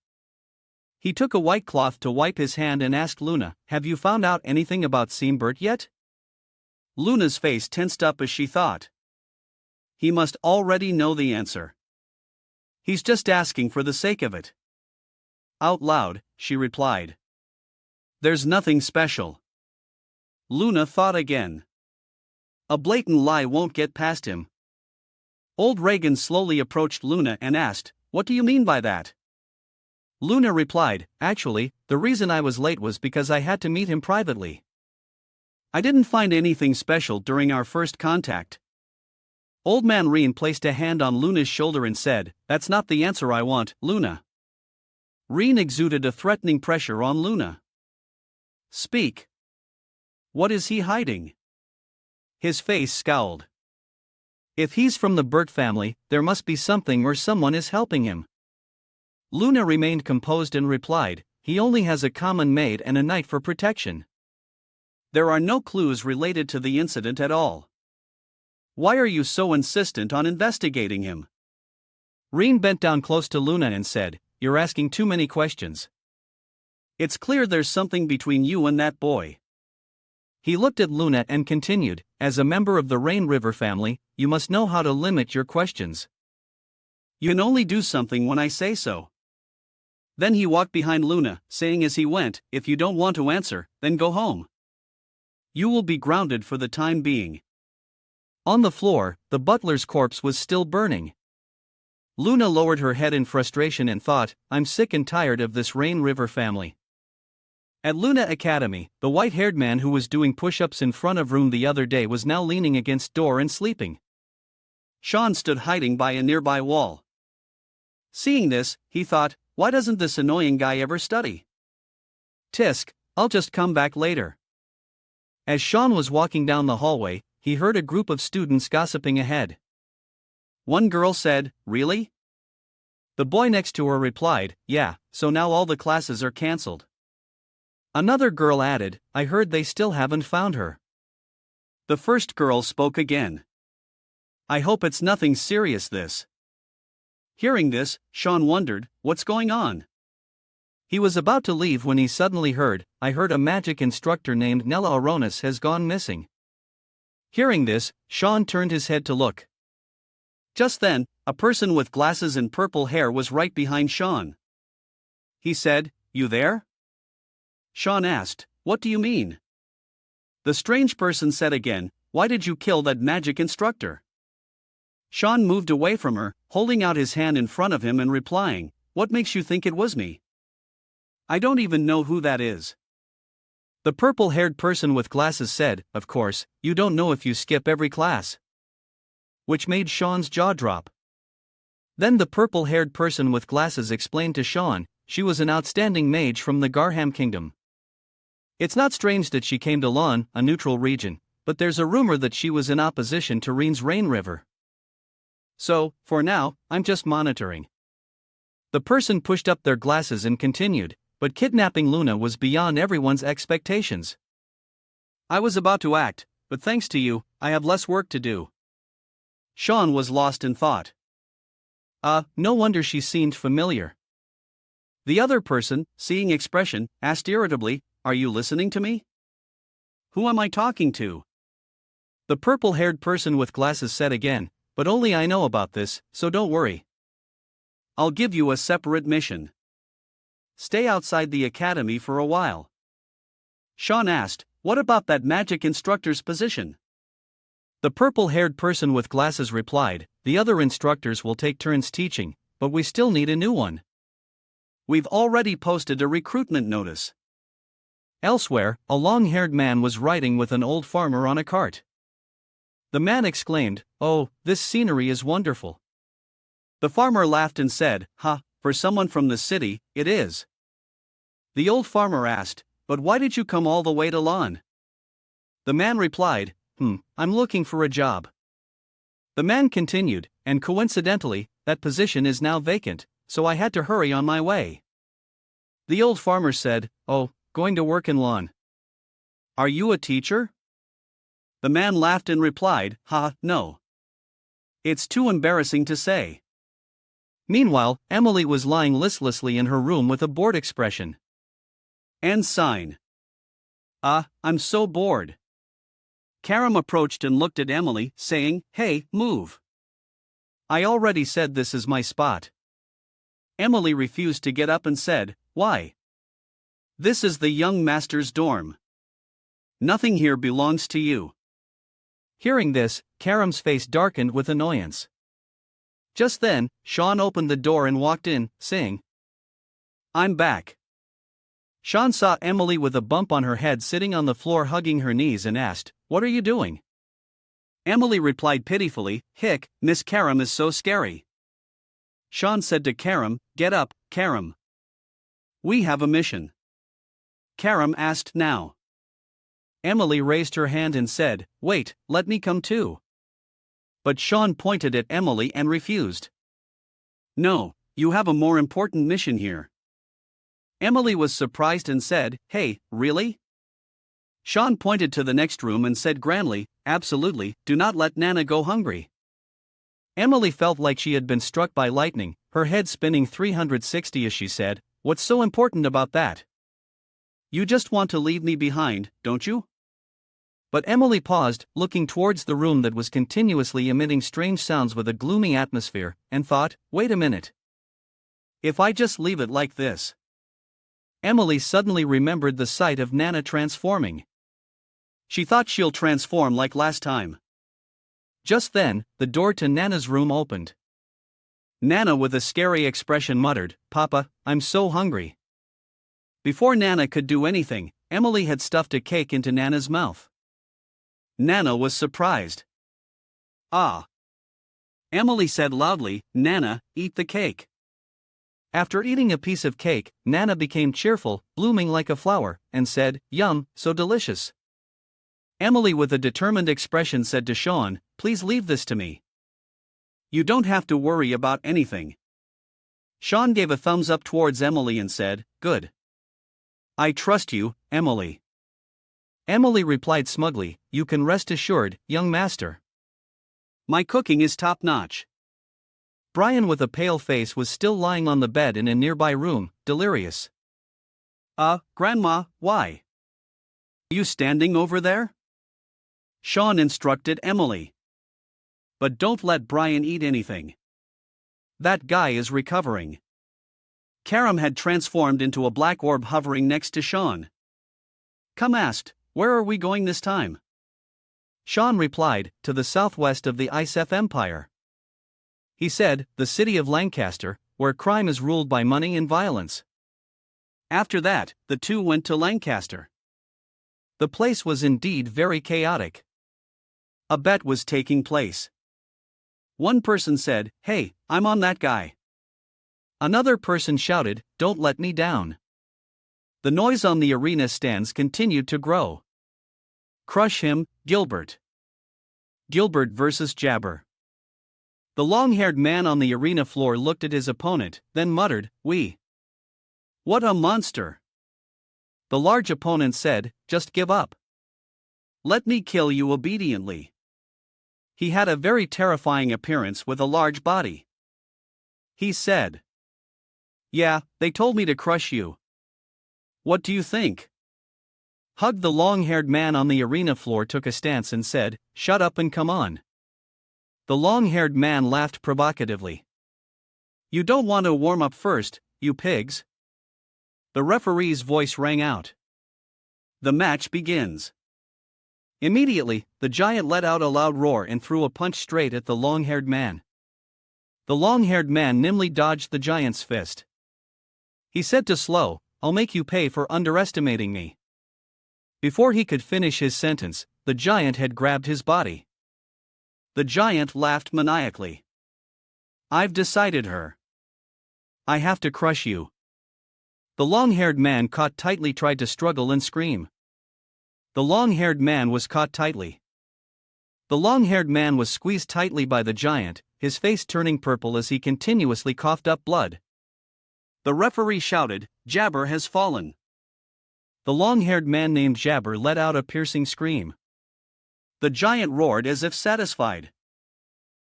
He took a white cloth to wipe his hand and asked Luna, "Have you found out anything about Seambert yet?" Luna's face tensed up as she thought, he must already know the answer. He's just asking for the sake of it. Out loud, she replied, "There's nothing special." Luna thought again. A blatant lie won't get past him. Old Reagan slowly approached Luna and asked, "What do you mean by that?" Luna replied, actually, the reason I was late was because I had to meet him privately. I didn't find anything special during our first contact. Old man Rein placed a hand on Luna's shoulder and said, that's not the answer I want, Luna. Rein exuded a threatening pressure on Luna. Speak. What is he hiding? His face scowled. If he's from the Burt family, there must be something or someone is helping him. Luna remained composed and replied, he only has a common maid and a knight for protection. There are no clues related to the incident at all. Why are you so insistent on investigating him? Rein bent down close to Luna and said, you're asking too many questions. It's clear there's something between you and that boy. He looked at Luna and continued, as a member of the Rain River family, you must know how to limit your questions. You can only do something when I say so. Then he walked behind Luna, saying as he went, if you don't want to answer, then go home. You will be grounded for the time being. On the floor, the butler's corpse was still burning. Luna lowered her head in frustration and thought, I'm sick and tired of this Rain River family. At Luna Academy, the white-haired man who was doing push-ups in front of room the other day was now leaning against door and sleeping. Sean stood hiding by a nearby wall. Seeing this, he thought, why doesn't this annoying guy ever study? Tisk, I'll just come back later. As Sean was walking down the hallway, he heard a group of students gossiping ahead. One girl said, really? The boy next to her replied, yeah, so now all the classes are cancelled. Another girl added, I heard they still haven't found her. The first girl spoke again. I hope it's nothing serious this. Hearing this, Sean wondered, what's going on? He was about to leave when he suddenly heard, I heard a magic instructor named Nella Aronis has gone missing. Hearing this, Sean turned his head to look. Just then, a person with glasses and purple hair was right behind Sean. He said, you there? Sean asked, what do you mean? The strange person said again, why did you kill that magic instructor? Sean moved away from her, holding out his hand in front of him and replying, what makes you think it was me? I don't even know who that is. The purple-haired person with glasses said, of course, you don't know if you skip every class. Which made Sean's jaw drop. Then the purple-haired person with glasses explained to Sean, she was an outstanding mage from the Garham Kingdom. It's not strange that she came to Lon, a neutral region, but there's a rumor that she was in opposition to Rein's Rain River. So, for now, I'm just monitoring. The person pushed up their glasses and continued, but kidnapping Luna was beyond everyone's expectations. I was about to act, but thanks to you, I have less work to do. Sean was lost in thought. No wonder she seemed familiar. The other person, seeing expression, asked irritably, are you listening to me? Who am I talking to? The purple-haired person with glasses said again, but only I know about this, so don't worry. I'll give you a separate mission. Stay outside the academy for a while. Sean asked, what about that magic instructor's position? The purple-haired person with glasses replied, the other instructors will take turns teaching, but we still need a new one. We've already posted a recruitment notice. Elsewhere, a long-haired man was riding with an old farmer on a cart. The man exclaimed, oh, this scenery is wonderful. The farmer laughed and said, for someone from the city, it is. The old farmer asked, but why did you come all the way to Lon? The man replied, I'm looking for a job. The man continued, and coincidentally, that position is now vacant, so I had to hurry on my way. The old farmer said, oh, going to work in Lon. Are you a teacher? The man laughed and replied, no. It's too embarrassing to say. Meanwhile, Emily was lying listlessly in her room with a bored expression. And sign. I'm so bored. Karam approached and looked at Emily, saying, hey, move. I already said this is my spot. Emily refused to get up and said, why? This is the young master's dorm. Nothing here belongs to you. Hearing this, Karam's face darkened with annoyance. Just then, Sean opened the door and walked in, saying, I'm back. Sean saw Emily with a bump on her head sitting on the floor hugging her knees and asked, "What are you doing?" Emily replied pitifully, "Hick, Miss Karam is so scary." Sean said to Karam, "Get up, Karam. We have a mission." Karam asked now. Emily raised her hand and said, "Wait, let me come too." But Sean pointed at Emily and refused. "No, you have a more important mission here." Emily was surprised and said, "Hey, really?" Sean pointed to the next room and said grandly, "Absolutely, do not let Nana go hungry." Emily felt like she had been struck by lightning, her head spinning 360 as she said, "What's so important about that? You just want to leave me behind, don't you?" But Emily paused, looking towards the room that was continuously emitting strange sounds with a gloomy atmosphere, and thought, "Wait a minute. If I just leave it like this?" Emily suddenly remembered the sight of Nana transforming. She thought she'll transform like last time. Just then, the door to Nana's room opened. Nana with a scary expression muttered, "Papa, I'm so hungry." Before Nana could do anything, Emily had stuffed a cake into Nana's mouth. Nana was surprised. "Ah." Emily said loudly, "Nana, eat the cake." After eating a piece of cake, Nana became cheerful, blooming like a flower, and said, "Yum, so delicious." Emily with a determined expression said to Sean, "Please leave this to me. You don't have to worry about anything." Sean gave a thumbs up towards Emily and said, "Good. I trust you, Emily." Emily replied smugly, "You can rest assured, young master. My cooking is top-notch." Brian with a pale face was still lying on the bed in a nearby room, delirious. Grandma, why? You standing over there?" Sean instructed Emily. "But don't let Brian eat anything. That guy is recovering." Karam had transformed into a black orb hovering next to Sean. Come asked, "Where are we going this time?" Sean replied, "To the southwest of the Isef Empire." He said, "The city of Lancaster, where crime is ruled by money and violence." After that, the two went to Lancaster. The place was indeed very chaotic. A bet was taking place. One person said, "Hey, I'm on that guy." Another person shouted, "Don't let me down." The noise on the arena stands continued to grow. Crush him, Gilbert. Gilbert versus Jabber. The long-haired man on the arena floor looked at his opponent, then muttered, "We. What a monster." The large opponent said, "Just give up. Let me kill you obediently." He had a very terrifying appearance with a large body. He said, "Yeah, they told me to crush you. What do you think?" Hug the long-haired man on the arena floor took a stance and said, "Shut up and come on." The long-haired man laughed provocatively. "You don't want to warm up first, you pigs?" The referee's voice rang out. "The match begins." Immediately, the giant let out a loud roar and threw a punch straight at the long-haired man. The long-haired man nimbly dodged the giant's fist. He said to Slow, "I'll make you pay for underestimating me." Before he could finish his sentence, the giant had grabbed his body. The giant laughed maniacally. "I've decided her. I have to crush you." The long-haired man caught tightly tried to struggle and scream. The long-haired man was caught tightly. The long-haired man was squeezed tightly by the giant, his face turning purple as he continuously coughed up blood. The referee shouted, "Jabber has fallen." The long-haired man named Jabber let out a piercing scream. The giant roared as if satisfied.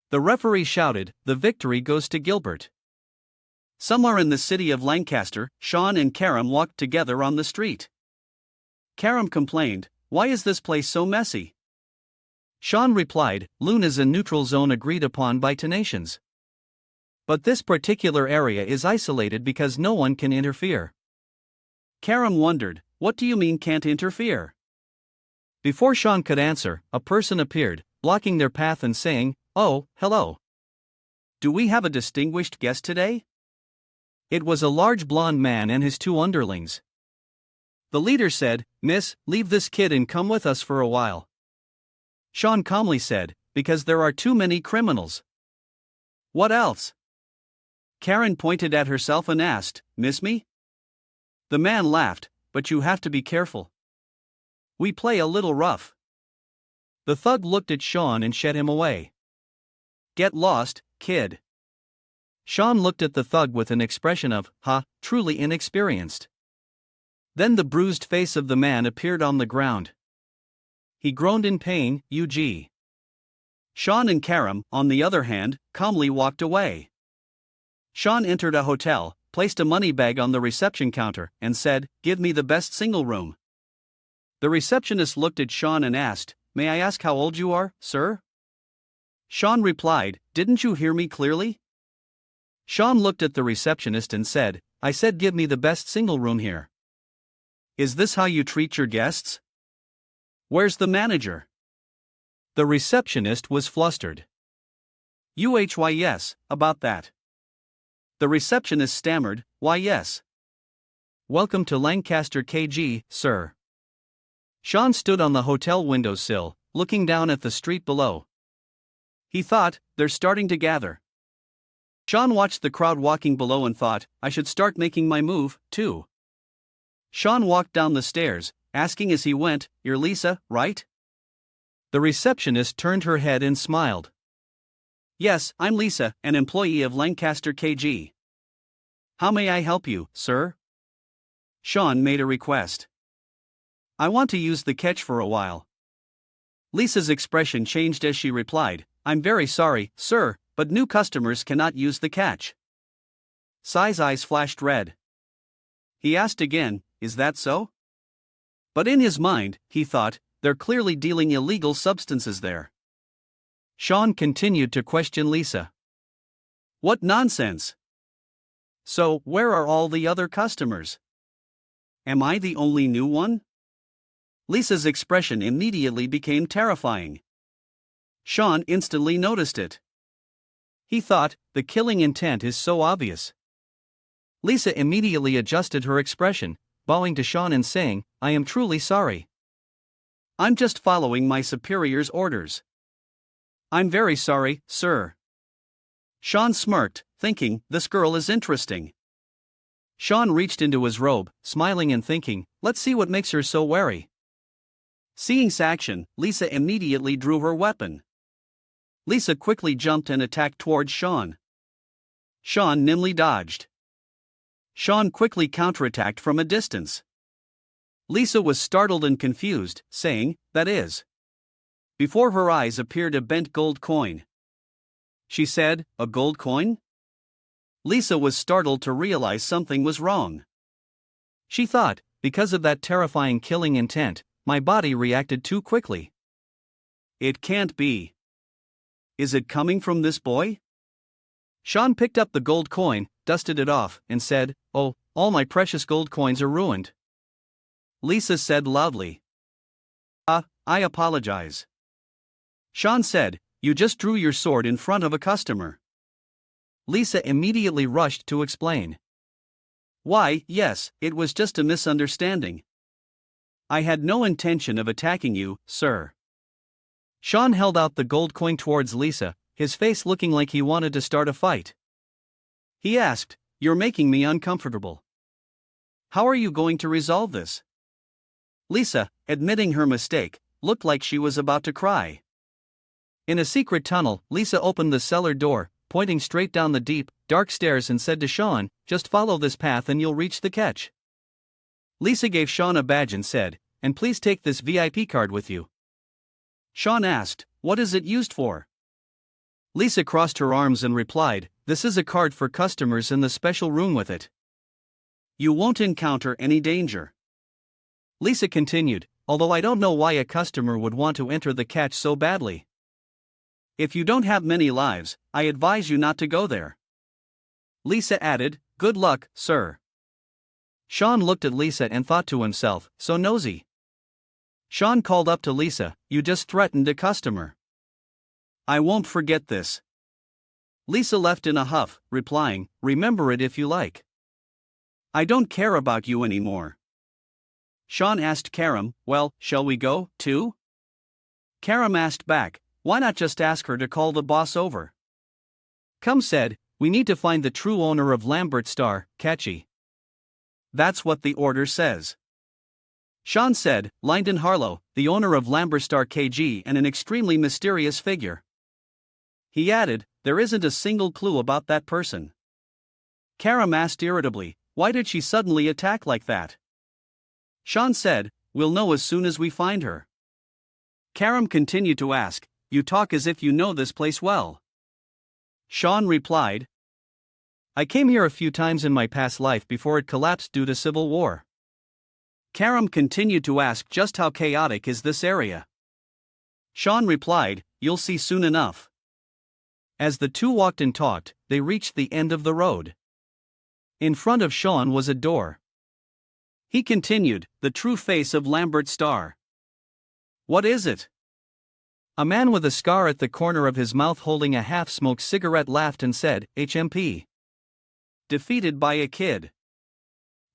The referee shouted, "The victory goes to Gilbert." Somewhere in the city of Lancaster, Sean and Karam walked together on the street. Karam complained, "Why is this place so messy?" Sean replied, "Luna's a neutral zone agreed upon by 10 nations. But this particular area is isolated because no one can interfere." Karam wondered, "What do you mean can't interfere?" Before Sean could answer, a person appeared, blocking their path and saying, "Oh, hello. Do we have a distinguished guest today?" It was a large blond man and his two underlings. The leader said, "Miss, leave this kid and come with us for a while." Sean calmly said, "Because there are too many criminals." "What else?" Karen pointed at herself and asked, "Miss me?" The man laughed, "But you have to be careful. We play a little rough." The thug looked at Sean and shut him away. "Get lost, kid." Sean looked at the thug with an expression of, truly inexperienced. Then the bruised face of the man appeared on the ground. He groaned in pain, "Ug." Sean and Karam, on the other hand, calmly walked away. Sean entered a hotel, placed a money bag on the reception counter, and said, "Give me the best single room." The receptionist looked at Sean and asked, "May I ask how old you are, sir?" Sean replied, "Didn't you hear me clearly?" Sean looked at the receptionist and said, "I said give me the best single room here. Is this how you treat your guests? Where's the manager?" The receptionist was flustered. Yes, about that." The receptionist stammered, "Why yes. Welcome to Lancaster KG, sir." Sean stood on the hotel windowsill, looking down at the street below. He thought, "They're starting to gather." Sean watched the crowd walking below and thought, "I should start making my move, too." Sean walked down the stairs, asking as he went, "You're Lisa, right?" The receptionist turned her head and smiled. "Yes, I'm Lisa, an employee of Lancaster KG. How may I help you, sir?" Sean made a request. "I want to use the catch for a while." Lisa's expression changed as she replied, "I'm very sorry, sir, but new customers cannot use the catch." Sai's eyes flashed red. He asked again, "Is that so?" But in his mind, he thought, "They're clearly dealing illegal substances there." Sean continued to question Lisa. "What nonsense! So, where are all the other customers? Am I the only new one?" Lisa's expression immediately became terrifying. Sean instantly noticed it. He thought, the killing intent is so obvious. Lisa immediately adjusted her expression, bowing to Sean and saying, "I am truly sorry. I'm just following my superior's orders." "I'm very sorry, sir." Sean smirked, thinking, this girl is interesting. Sean reached into his robe, smiling and thinking, let's see what makes her so wary. Seeing this action, Lisa immediately drew her weapon. Lisa quickly jumped and attacked towards Sean. Sean nimbly dodged. Sean quickly counterattacked from a distance. Lisa was startled and confused, saying, "That is." Before her eyes appeared a bent gold coin. She said, "A gold coin?" Lisa was startled to realize something was wrong. She thought, because of that terrifying killing intent, my body reacted too quickly. It can't be. Is it coming from this boy? Sean picked up the gold coin, dusted it off, and said, "Oh, all my precious gold coins are ruined." Lisa said loudly, I apologize." Sean said, "You just drew your sword in front of a customer." Lisa immediately rushed to explain. "Why, yes, it was just a misunderstanding. I had no intention of attacking you, sir." Sean held out the gold coin towards Lisa, his face looking like he wanted to start a fight. He asked, "You're making me uncomfortable. How are you going to resolve this?" Lisa, admitting her mistake, looked like she was about to cry. In a secret tunnel, Lisa opened the cellar door, pointing straight down the deep, dark stairs and said to Sean, "Just follow this path and you'll reach the catch." Lisa gave Sean a badge and said, "And please take this VIP card with you." Sean asked, "What is it used for?" Lisa crossed her arms and replied, "This is a card for customers in the special room with it. You won't encounter any danger." Lisa continued, "Although I don't know why a customer would want to enter the catch so badly. If you don't have many lives, I advise you not to go there." Lisa added, "Good luck, sir." Sean looked at Lisa and thought to himself, so nosy. Sean called up to Lisa, "You just threatened a customer. I won't forget this." Lisa left in a huff, replying, "Remember it if you like." I don't care about you anymore. Sean asked Karam, well, shall we go, too? Karam asked back, why not just ask her to call the boss over? Come said, we need to find the true owner of Lambert Star, Catchy. That's what the order says. Sean said, Lyndon Harlow, the owner of Lambert Star KG and an extremely mysterious figure. He added, there isn't a single clue about that person. Karam asked irritably, why did she suddenly attack like that? Sean said, we'll know as soon as we find her. Karam continued to ask, you talk as if you know this place well. Sean replied, I came here a few times in my past life before it collapsed due to civil war. Karam continued to ask just how chaotic is this area. Sean replied, you'll see soon enough. As the two walked and talked, they reached the end of the road. In front of Sean was a door. He continued, the true face of Lambert Star. What is it? A man with a scar at the corner of his mouth holding a half-smoked cigarette laughed and said, HMP. Defeated by a kid.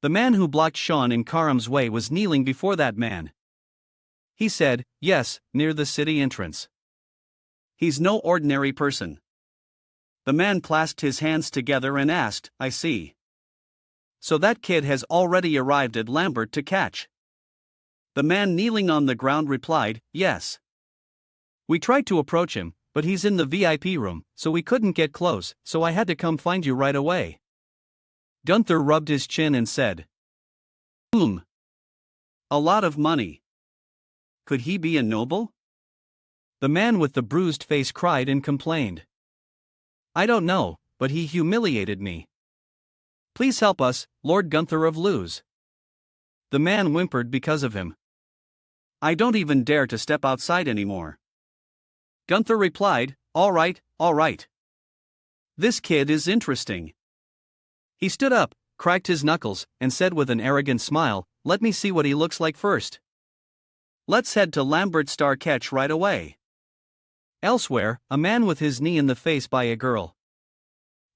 The man who blocked Sean in Karam's way was kneeling before that man. He said, yes, near the city entrance. He's no ordinary person. The man clasped his hands together and asked, I see. So that kid has already arrived at Lambert to catch. The man kneeling on the ground replied, yes. We tried to approach him, but he's in the VIP room, so we couldn't get close, so I had to come find you right away. Gunther rubbed his chin and said, a lot of money. Could he be a noble? The man with the bruised face cried and complained. I don't know, but he humiliated me. Please help us, Lord Gunther of Luz. The man whimpered because of him. I don't even dare to step outside anymore. Gunther replied, all right. This kid is interesting. He stood up, cracked his knuckles, and said with an arrogant smile, let me see what he looks like first. Let's head to Lambert Star Catch right away. Elsewhere, a man with his knee in the face by a girl.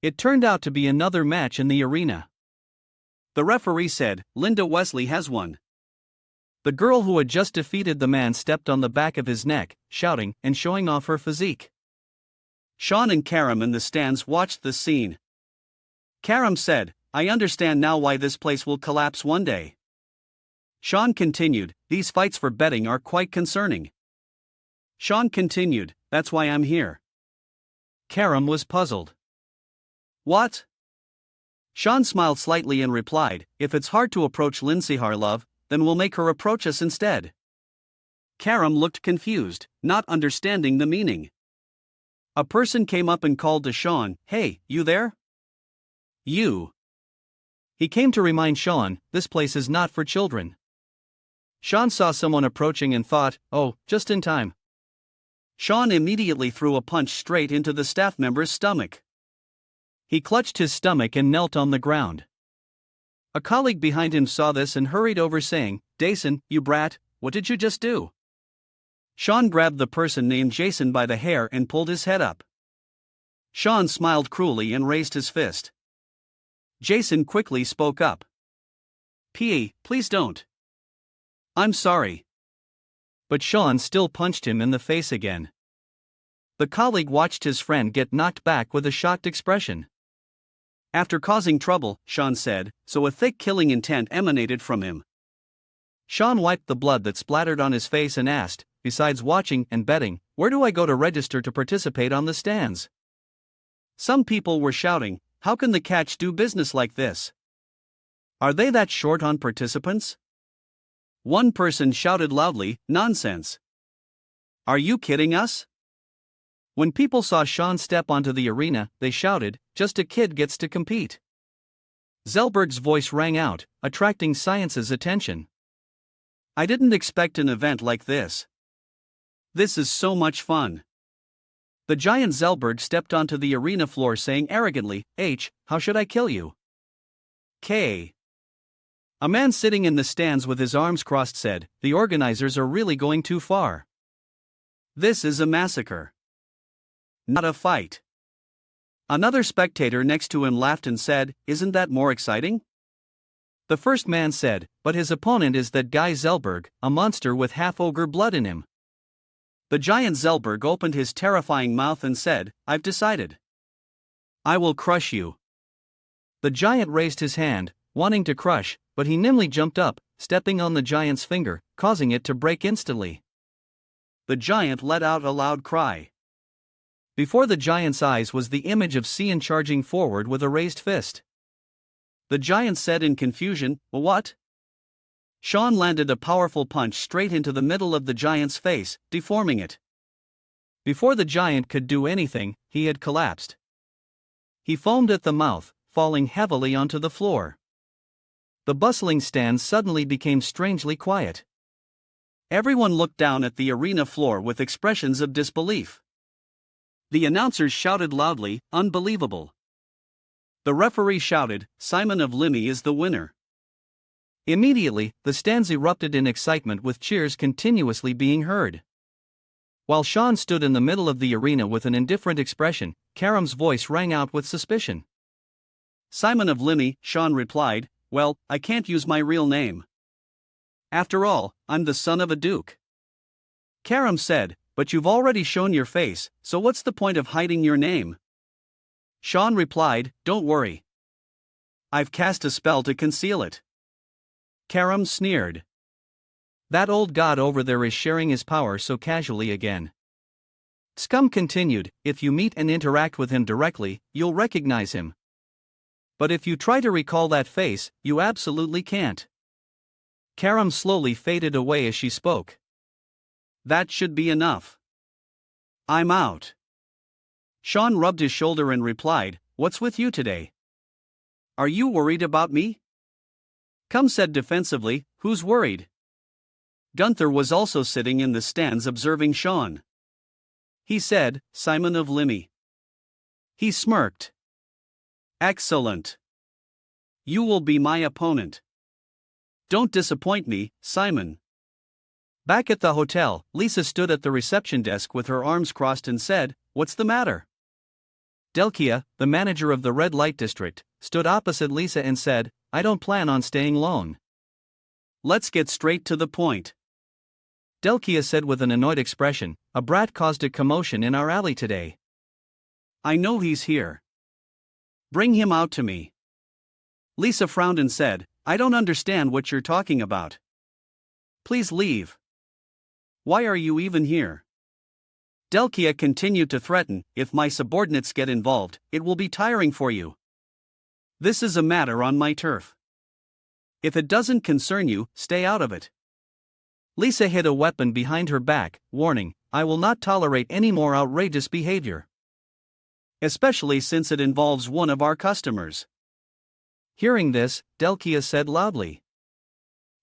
It turned out to be another match in the arena. The referee said, Linda Wesley has won. The girl who had just defeated the man stepped on the back of his neck, shouting and showing off her physique. Sean and Karam in the stands watched the scene. Karam said, I understand now why this place will collapse one day. Sean continued, these fights for betting are quite concerning. Sean continued, that's why I'm here. Karam was puzzled. What? Sean smiled slightly and replied, if it's hard to approach Lindsay Harlove, then we'll make her approach us instead. Karam looked confused, not understanding the meaning. A person came up and called to Sean, hey, you there? You. He came to remind Sean, this place is not for children. Sean saw someone approaching and thought, oh, just in time. Sean immediately threw a punch straight into the staff member's stomach. He clutched his stomach and knelt on the ground. A colleague behind him saw this and hurried over saying, Jason, you brat, what did you just do? Sean grabbed the person named Jason by the hair and pulled his head up. Sean smiled cruelly and raised his fist. Jason quickly spoke up. P.A., please don't. I'm sorry. But Sean still punched him in the face again. The colleague watched his friend get knocked back with a shocked expression. After causing trouble, Sean said, so a thick killing intent emanated from him. Sean wiped the blood that splattered on his face and asked, besides watching and betting, where do I go to register to participate on the stands? Some people were shouting, how can the catch do business like this? Are they that short on participants? One person shouted loudly, nonsense. Are you kidding us? When people saw Sean step onto the arena, they shouted, just a kid gets to compete. Zellberg's voice rang out, attracting Science's attention. I didn't expect an event like this. This is so much fun. The giant Zellberg stepped onto the arena floor saying arrogantly, H, how should I kill you? K. A man sitting in the stands with his arms crossed said, the organizers are really going too far. This is a massacre. Not a fight. Another spectator next to him laughed and said, isn't that more exciting? The first man said, but his opponent is that guy Zellberg, a monster with half-ogre blood in him. The giant Zellberg opened his terrifying mouth and said, I've decided. I will crush you. The giant raised his hand, wanting to crush, but he nimbly jumped up, stepping on the giant's finger, causing it to break instantly. The giant let out a loud cry. Before the giant's eyes was the image of Cian charging forward with a raised fist. The giant said in confusion, What? Sean landed a powerful punch straight into the middle of the giant's face, deforming it. Before the giant could do anything, he had collapsed. He foamed at the mouth, falling heavily onto the floor. The bustling stand suddenly became strangely quiet. Everyone looked down at the arena floor with expressions of disbelief. The announcers shouted loudly, Unbelievable. The referee shouted, Simon of Limmy is the winner. Immediately, the stands erupted in excitement with cheers continuously being heard. While Sean stood in the middle of the arena with an indifferent expression, Karam's voice rang out with suspicion. Simon of Limmy, Sean replied, Well, I can't use my real name. After all, I'm the son of a duke. Karam said, But you've already shown your face, so what's the point of hiding your name? Sean replied, Don't worry. I've cast a spell to conceal it. Karam sneered. That old god over there is sharing his power so casually again. Scum continued, If you meet and interact with him directly, you'll recognize him. But if you try to recall that face, you absolutely can't. Karam slowly faded away as she spoke. That should be enough. I'm out. Sean rubbed his shoulder and replied, What's with you today? Are you worried about me? Cum said defensively, Who's worried? Gunther was also sitting in the stands observing Sean. He said, Simon of Limmy. He smirked. Excellent. You will be my opponent. Don't disappoint me, Simon. Back at the hotel, Lisa stood at the reception desk with her arms crossed and said, What's the matter? Delkia, the manager of the red light district, stood opposite Lisa and said, I don't plan on staying lone. Let's get straight to the point. Delkia said with an annoyed expression, A brat caused a commotion in our alley today. I know he's here. Bring him out to me. Lisa frowned and said, I don't understand what you're talking about. Please leave. Why are you even here? Delkia continued to threaten, If my subordinates get involved, it will be tiring for you. This is a matter on my turf. If it doesn't concern you, stay out of it. Lisa hid a weapon behind her back, warning, I will not tolerate any more outrageous behavior. Especially since it involves one of our customers. Hearing this, Delkia said loudly.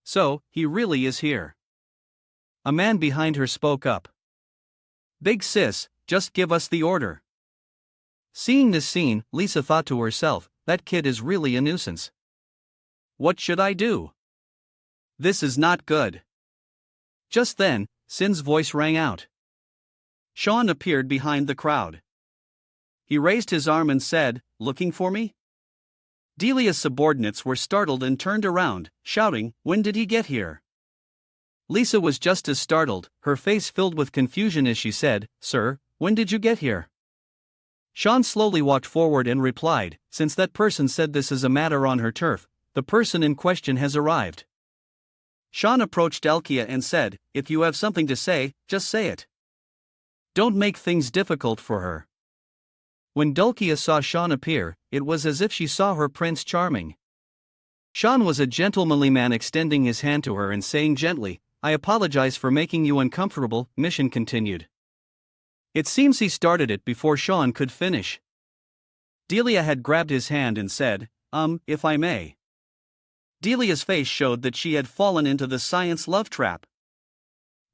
So, he really is here. A man behind her spoke up. Big sis, just give us the order. Seeing this scene, Lisa thought to herself, that kid is really a nuisance. What should I do? This is not good. Just then, Sin's voice rang out. Sean appeared behind the crowd. He raised his arm and said, Looking for me? Delia's subordinates were startled and turned around, shouting, When did he get here? Lisa was just as startled, her face filled with confusion as she said, Sir, when did you get here? Sean slowly walked forward and replied, Since that person said this is a matter on her turf, the person in question has arrived. Sean approached Delkia and said, If you have something to say, just say it. Don't make things difficult for her. When Delkia saw Sean appear, it was as if she saw her Prince Charming. Sean was a gentlemanly man extending his hand to her and saying gently, I apologize for making you uncomfortable, mission continued. It seems he started it before Sean could finish. Delia had grabbed his hand and said, if I may. Delia's face showed that she had fallen into the science love trap.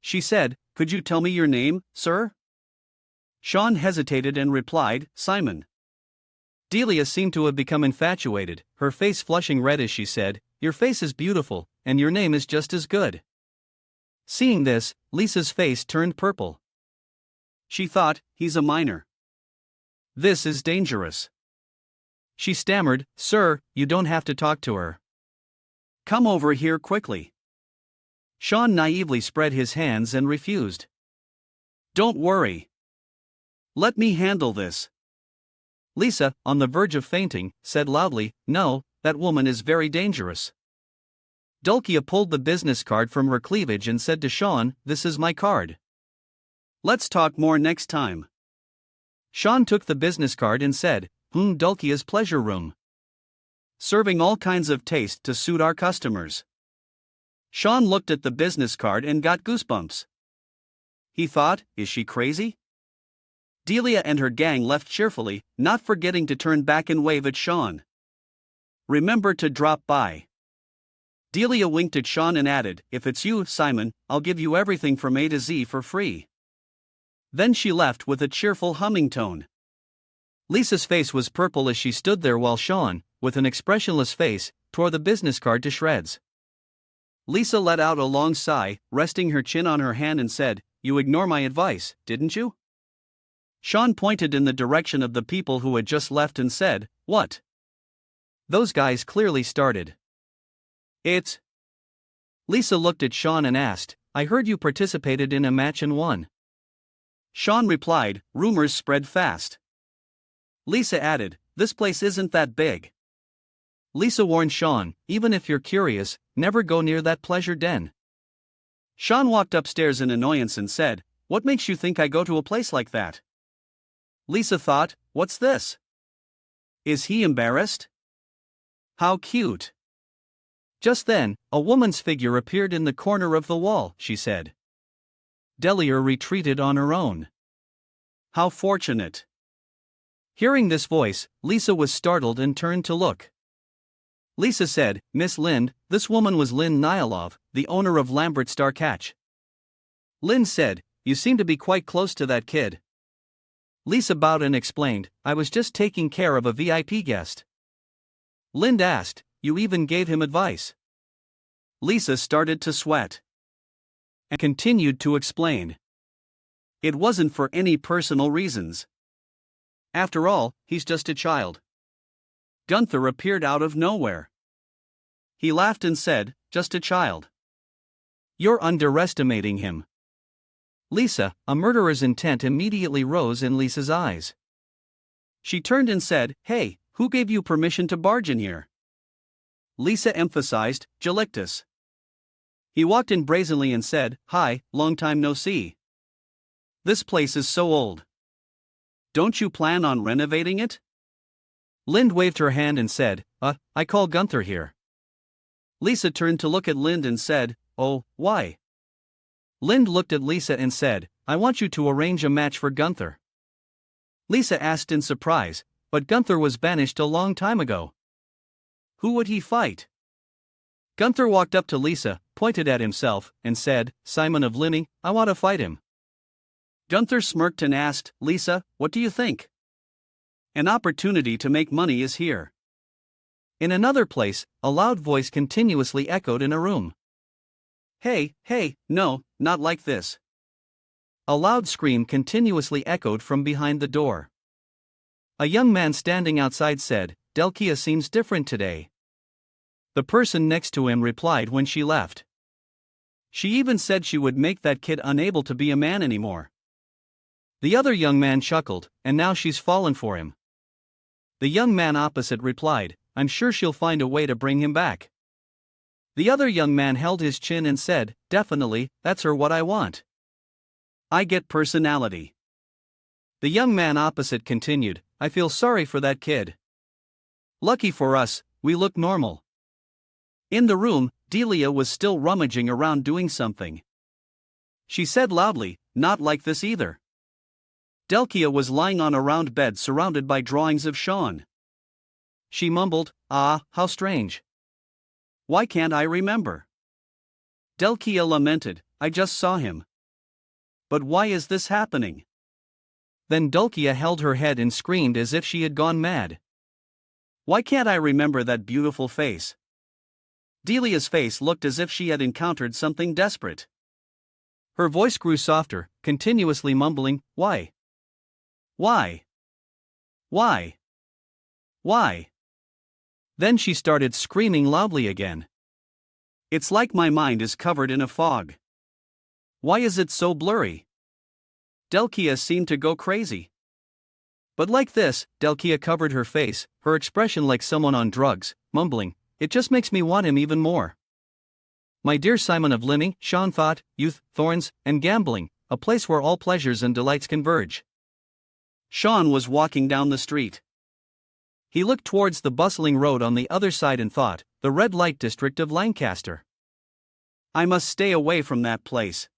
She said, Could you tell me your name, sir? Sean hesitated and replied, Simon. Delia seemed to have become infatuated, her face flushing red as she said, Your face is beautiful, and your name is just as good. Seeing this, Lisa's face turned purple. She thought, he's a minor. This is dangerous. She stammered, Sir, you don't have to talk to her. Come over here quickly. Sean naively spread his hands and refused. Don't worry. Let me handle this. Lisa, on the verge of fainting, said loudly, No, that woman is very dangerous. Dulcia pulled the business card from her cleavage and said to Sean, This is my card. Let's talk more next time. Sean took the business card and said, Dulcia's pleasure room. Serving all kinds of taste to suit our customers. Sean looked at the business card and got goosebumps. He thought, Is she crazy? Delia and her gang left cheerfully, not forgetting to turn back and wave at Sean. Remember to drop by. Delia winked at Sean and added, If it's you, Simon, I'll give you everything from A to Z for free. Then she left with a cheerful humming tone. Lisa's face was purple as she stood there while Sean, with an expressionless face, tore the business card to shreds. Lisa let out a long sigh, resting her chin on her hand and said, You ignore my advice, didn't you? Sean pointed in the direction of the people who had just left and said, What? Those guys clearly started. It's. Lisa looked at Sean and asked, I heard you participated in a match and won. Sean replied, Rumors spread fast. Lisa added, This place isn't that big. Lisa warned Sean, Even if you're curious, never go near that pleasure den. Sean walked upstairs in annoyance and said, What makes you think I go to a place like that? Lisa thought, What's this? Is he embarrassed? How cute. Just then, a woman's figure appeared in the corner of the wall, she said. Delia retreated on her own. How fortunate. Hearing this voice, Lisa was startled and turned to look. Lisa said, Miss Lind, this woman was Lynn Nyalov, the owner of Lambert Star Catch. Lynn said, You seem to be quite close to that kid. Lisa bowed and explained, I was just taking care of a VIP guest. Lind asked, You even gave him advice? Lisa started to sweat. And continued to explain. It wasn't for any personal reasons. After all, he's just a child. Gunther appeared out of nowhere. He laughed and said, Just a child. You're underestimating him. Lisa, a murderer's intent immediately rose in Lisa's eyes. She turned and said, Hey, who gave you permission to barge in here? Lisa emphasized, Gelictus. He walked in brazenly and said, Hi, long time no see. This place is so old. Don't you plan on renovating it? Lind waved her hand and said, I call Gunther here. Lisa turned to look at Lind and said, Oh, why? Lind looked at Lisa and said, I want you to arrange a match for Gunther. Lisa asked in surprise, But Gunther was banished a long time ago. Who would he fight? Gunther walked up to Lisa, pointed at himself, and said, Simon of Linning, I want to fight him. Gunther smirked and asked, Lisa, what do you think? An opportunity to make money is here. In another place, a loud voice continuously echoed in a room. Hey, no, not like this. A loud scream continuously echoed from behind the door. A young man standing outside said, Dulcia seems different today. The person next to him replied when she left. She even said she would make that kid unable to be a man anymore. The other young man chuckled, and now she's fallen for him. The young man opposite replied, I'm sure she'll find a way to bring him back. The other young man held his chin and said, Definitely, that's her what I want. I get personality. The young man opposite continued, I feel sorry for that kid. Lucky for us, we look normal. In the room, Delia was still rummaging around doing something. She said loudly, Not like this either. Dulcia was lying on a round bed surrounded by drawings of Sean. She mumbled, Ah, how strange. Why can't I remember? Dulcia lamented, I just saw him. But why is this happening? Then Dulcia held her head and screamed as if she had gone mad. Why can't I remember that beautiful face? Delia's face looked as if she had encountered something desperate. Her voice grew softer, continuously mumbling, Why? Why? Why? Why? Then she started screaming loudly again. It's like my mind is covered in a fog. Why is it so blurry? Delkia seemed to go crazy. But like this, Delkia covered her face, her expression like someone on drugs, mumbling, "It just makes me want him even more." My dear Simon of Limmy, Sean thought, youth, thorns, and gambling, a place where all pleasures and delights converge. Sean was walking down the street. He looked towards the bustling road on the other side and thought, the red light district of Lancaster. I must stay away from that place.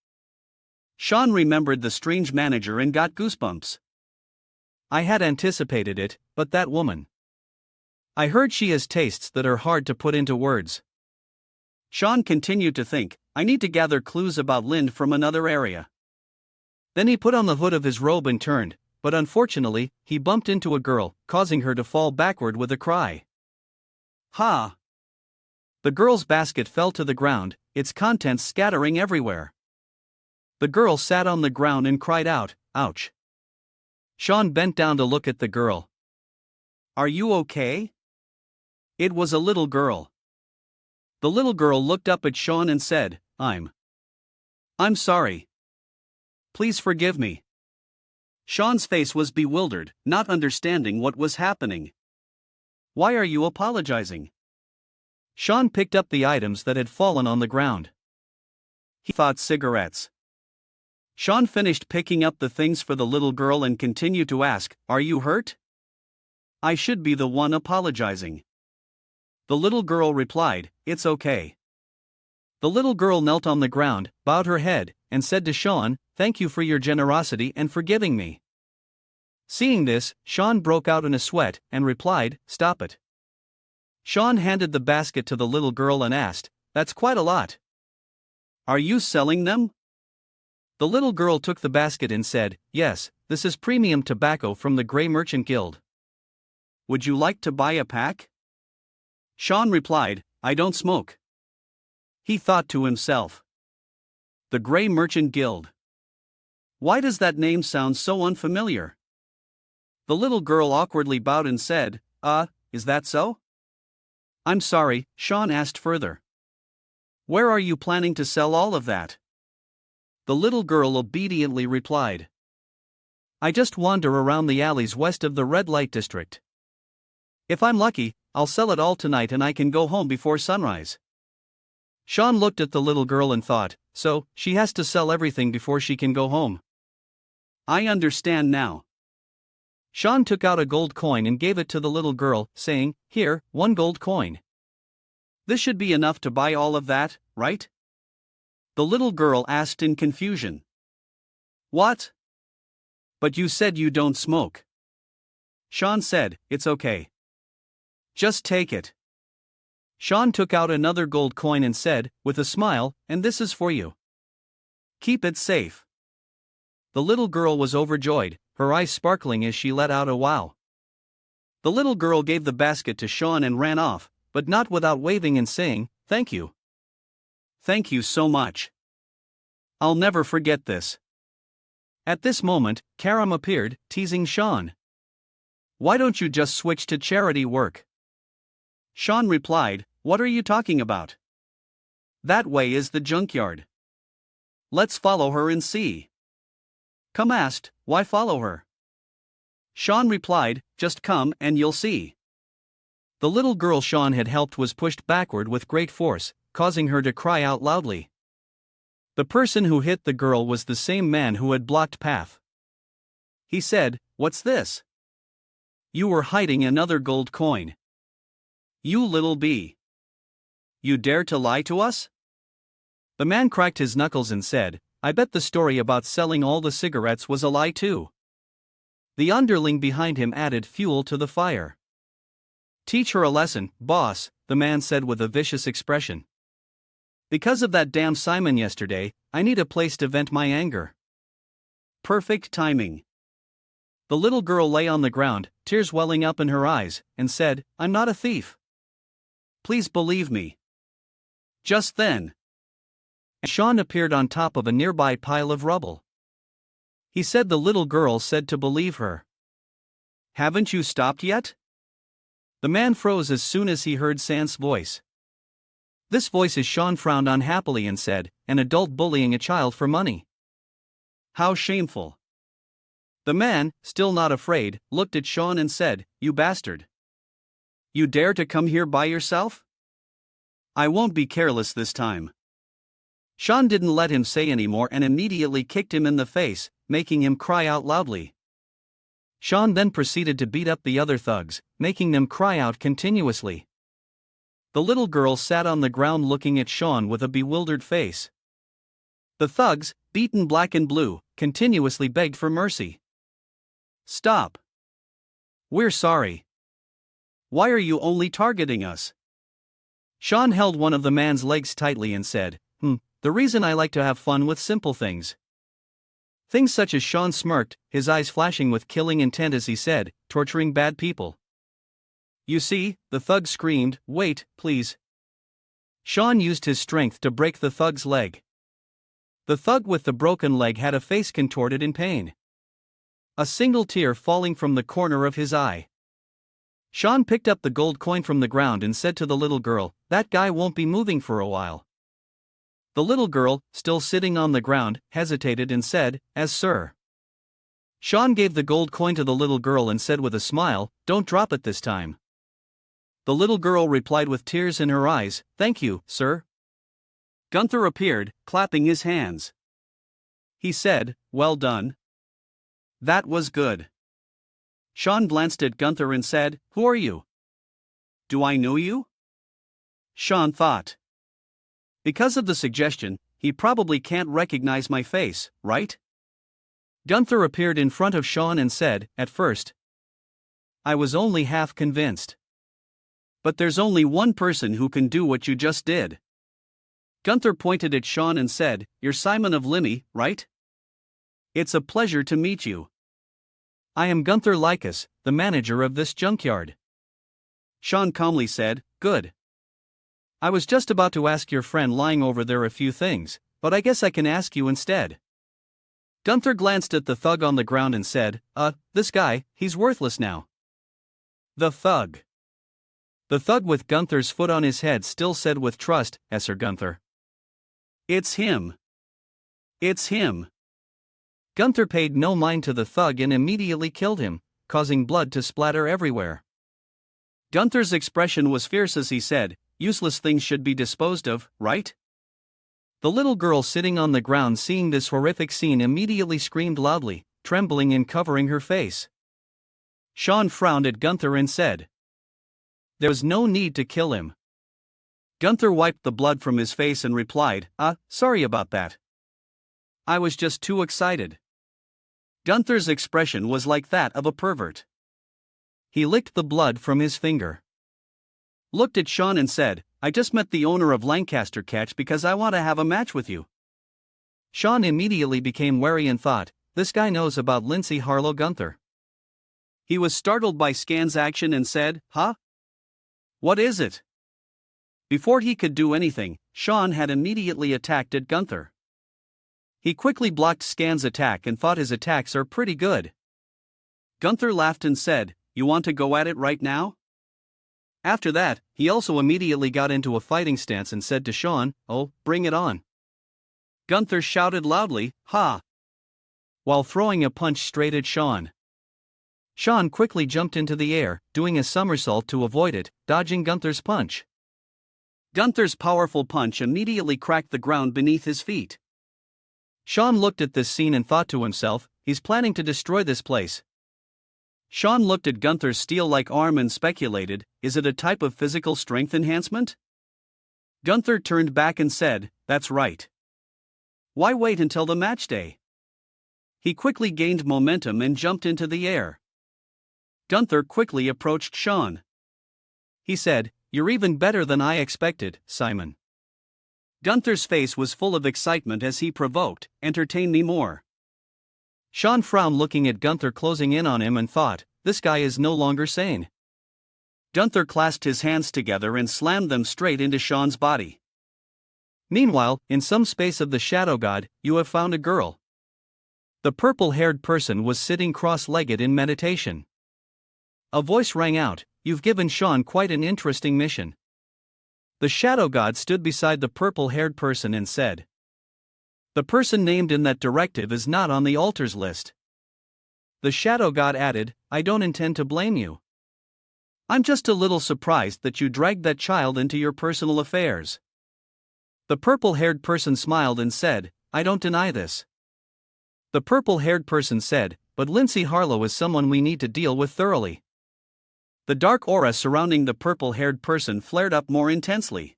Sean remembered the strange manager and got goosebumps. I had anticipated it, but that woman. I heard she has tastes that are hard to put into words. Sean continued to think, I need to gather clues about Lind from another area. Then he put on the hood of his robe and turned, but unfortunately, he bumped into a girl, causing her to fall backward with a cry. Ha! The girl's basket fell to the ground, its contents scattering everywhere. The girl sat on the ground and cried out, ouch. Sean bent down to look at the girl. Are you okay? It was a little girl. The little girl looked up at Sean and said, I'm sorry. Please forgive me. Sean's face was bewildered, not understanding what was happening. Why are you apologizing? Sean picked up the items that had fallen on the ground. He thought cigarettes. Sean finished picking up the things for the little girl and continued to ask, Are you hurt? I should be the one apologizing. The little girl replied, It's okay. The little girl knelt on the ground, bowed her head, and said to Sean, Thank you for your generosity and forgiving me. Seeing this, Sean broke out in a sweat and replied, Stop it. Sean handed the basket to the little girl and asked, That's quite a lot. Are you selling them? The little girl took the basket and said, Yes, this is premium tobacco from the Grey Merchant Guild. Would you like to buy a pack? Sean replied, I don't smoke. He thought to himself. The Grey Merchant Guild. Why does that name sound so unfamiliar? The little girl awkwardly bowed and said, Is that so? I'm sorry, Sean asked further. Where are you planning to sell all of that? The little girl obediently replied. I just wander around the alleys west of the red light district. If I'm lucky, I'll sell it all tonight and I can go home before sunrise. Sean looked at the little girl and thought, so, she has to sell everything before she can go home. I understand now. Sean took out a gold coin and gave it to the little girl, saying, Here, 1 gold coin. This should be enough to buy all of that, right? The little girl asked in confusion. What? But you said you don't smoke. Sean said, It's okay. Just take it. Sean took out another gold coin and said, with a smile, And this is for you. Keep it safe. The little girl was overjoyed, her eyes sparkling as she let out a wow. The little girl gave the basket to Sean and ran off, but not without waving and saying, Thank you. Thank you so much. I'll never forget this. At this moment, Karam appeared, teasing Sean. Why don't you just switch to charity work? Sean replied, What are you talking about? That way is the junkyard. Let's follow her and see. Come asked, Why follow her? Sean replied, Just come and you'll see. The little girl Sean had helped was pushed backward with great force, causing her to cry out loudly. The person who hit the girl was the same man who had blocked path. He said, What's this? You were hiding another gold coin. You little bee. You dare to lie to us? The man cracked his knuckles and said, I bet the story about selling all the cigarettes was a lie too. The underling behind him added fuel to the fire. Teach her a lesson, boss, the man said with a vicious expression. Because of that damn Simon yesterday, I need a place to vent my anger. Perfect timing. The little girl lay on the ground, tears welling up in her eyes, and said, I'm not a thief. Please believe me. Just then, Sean appeared on top of a nearby pile of rubble. He said the little girl said to believe her. Haven't you stopped yet? The man froze as soon as he heard San's voice. This voice Sean frowned unhappily and said, an adult bullying a child for money. How shameful. The man, still not afraid, looked at Sean and said, you bastard. You dare to come here by yourself? I won't be careless this time. Sean didn't let him say any more and immediately kicked him in the face, making him cry out loudly. Sean then proceeded to beat up the other thugs, making them cry out continuously. The little girl sat on the ground looking at Sean with a bewildered face. The thugs, beaten black and blue, continuously begged for mercy. Stop. We're sorry. Why are you only targeting us? Sean held one of the man's legs tightly and said, the reason I like to have fun with simple things. Things such as Sean smirked, his eyes flashing with killing intent as he said, torturing bad people. You see, the thug screamed, wait, please. Sean used his strength to break the thug's leg. The thug with the broken leg had a face contorted in pain. A single tear falling from the corner of his eye. Sean picked up the gold coin from the ground and said to the little girl, that guy won't be moving for a while. The little girl, still sitting on the ground, hesitated and said, as sir. Sean gave the gold coin to the little girl and said with a smile, don't drop it this time. The little girl replied with tears in her eyes, thank you, sir. Gunther appeared, clapping his hands. He said, well done. That was good. Sean glanced at Gunther and said, who are you? Do I know you? Sean thought. Because of the suggestion, he probably can't recognize my face, right? Gunther appeared in front of Sean and said, at first, I was only half convinced. But there's only one person who can do what you just did. Gunther pointed at Sean and said, you're Simon of Limmy, right? It's a pleasure to meet you. I am Gunther Lycus, the manager of this junkyard. Sean calmly said, good. I was just about to ask your friend lying over there a few things, but I guess I can ask you instead. Gunther glanced at the thug on the ground and said, this guy, he's worthless now. The thug. The thug with Gunther's foot on his head still said with trust, Sir Gunther. It's him. It's him. Gunther paid no mind to the thug and immediately killed him, causing blood to splatter everywhere. Gunther's expression was fierce as he said, useless things should be disposed of, right? The little girl sitting on the ground seeing this horrific scene immediately screamed loudly, trembling and covering her face. Sean frowned at Gunther and said, there was no need to kill him. Gunther wiped the blood from his face and replied, sorry about that. I was just too excited. Gunther's expression was like that of a pervert. He licked the blood from his finger. Looked at Sean and said, I just met the owner of Lancaster Catch because I want to have a match with you. Sean immediately became wary and thought, this guy knows about Lindsay Harlow Gunther. He was startled by Scan's action and said, huh? What is it? Before he could do anything, Sean had immediately attacked at Gunther. He quickly blocked Scan's attack and thought his attacks are pretty good. Gunther laughed and said, you want to go at it right now? After that, he also immediately got into a fighting stance and said to Sean, oh, bring it on. Gunther shouted loudly, ha! While throwing a punch straight at Sean. Sean quickly jumped into the air, doing a somersault to avoid it, dodging Gunther's punch. Gunther's powerful punch immediately cracked the ground beneath his feet. Sean looked at this scene and thought to himself, he's planning to destroy this place. Sean looked at Gunther's steel-like arm and speculated, is it a type of physical strength enhancement? Gunther turned back and said, that's right. Why wait until the match day? He quickly gained momentum and jumped into the air. Gunther quickly approached Sean. He said, you're even better than I expected, Simon. Gunther's face was full of excitement as he provoked, entertain me more. Sean frowned looking at Gunther closing in on him and thought, this guy is no longer sane. Gunther clasped his hands together and slammed them straight into Sean's body. Meanwhile, in some space of the Shadow God, you have found a girl. The purple-haired person was sitting cross-legged in meditation. A voice rang out, you've given Sean quite an interesting mission. The shadow god stood beside the purple-haired person and said, "The person named in that directive is not on the altar's list." The shadow god added, "I don't intend to blame you. I'm just a little surprised that you dragged that child into your personal affairs." The purple-haired person smiled and said, "I don't deny this." The purple-haired person said, "But Lindsay Harlow is someone we need to deal with thoroughly." The dark aura surrounding the purple-haired person flared up more intensely.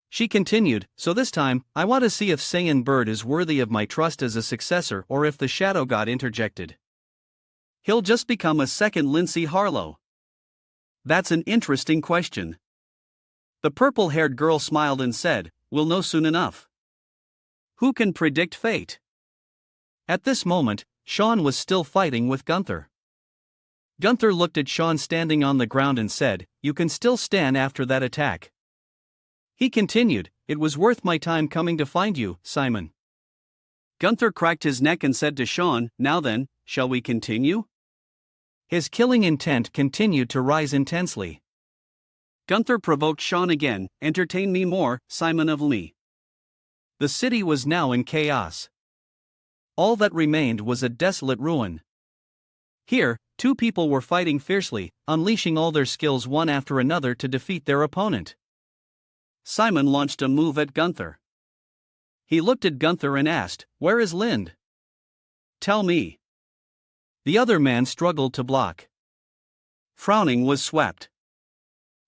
She continued, "So this time, I want to see if Saiyan Bird is worthy of my trust as a successor or if the shadow god interjected. He'll just become a second Lindsay Harlow." "That's an interesting question." The purple-haired girl smiled and said, "We'll know soon enough. Who can predict fate?" At this moment, Sean was still fighting with Gunther. Gunther looked at Sean standing on the ground and said, "You can still stand after that attack." He continued, "It was worth my time coming to find you, Simon." Gunther cracked his neck and said to Sean, "Now then, shall we continue?" His killing intent continued to rise intensely. Gunther provoked Sean again, "Entertain me more, Simon of Lee." The city was now in chaos. All that remained was a desolate ruin. Here, two people were fighting fiercely, unleashing all their skills one after another to defeat their opponent. Simon launched a move at Gunther. He looked at Gunther and asked, "Where is Lind? Tell me." The other man struggled to block. Frowning was swept.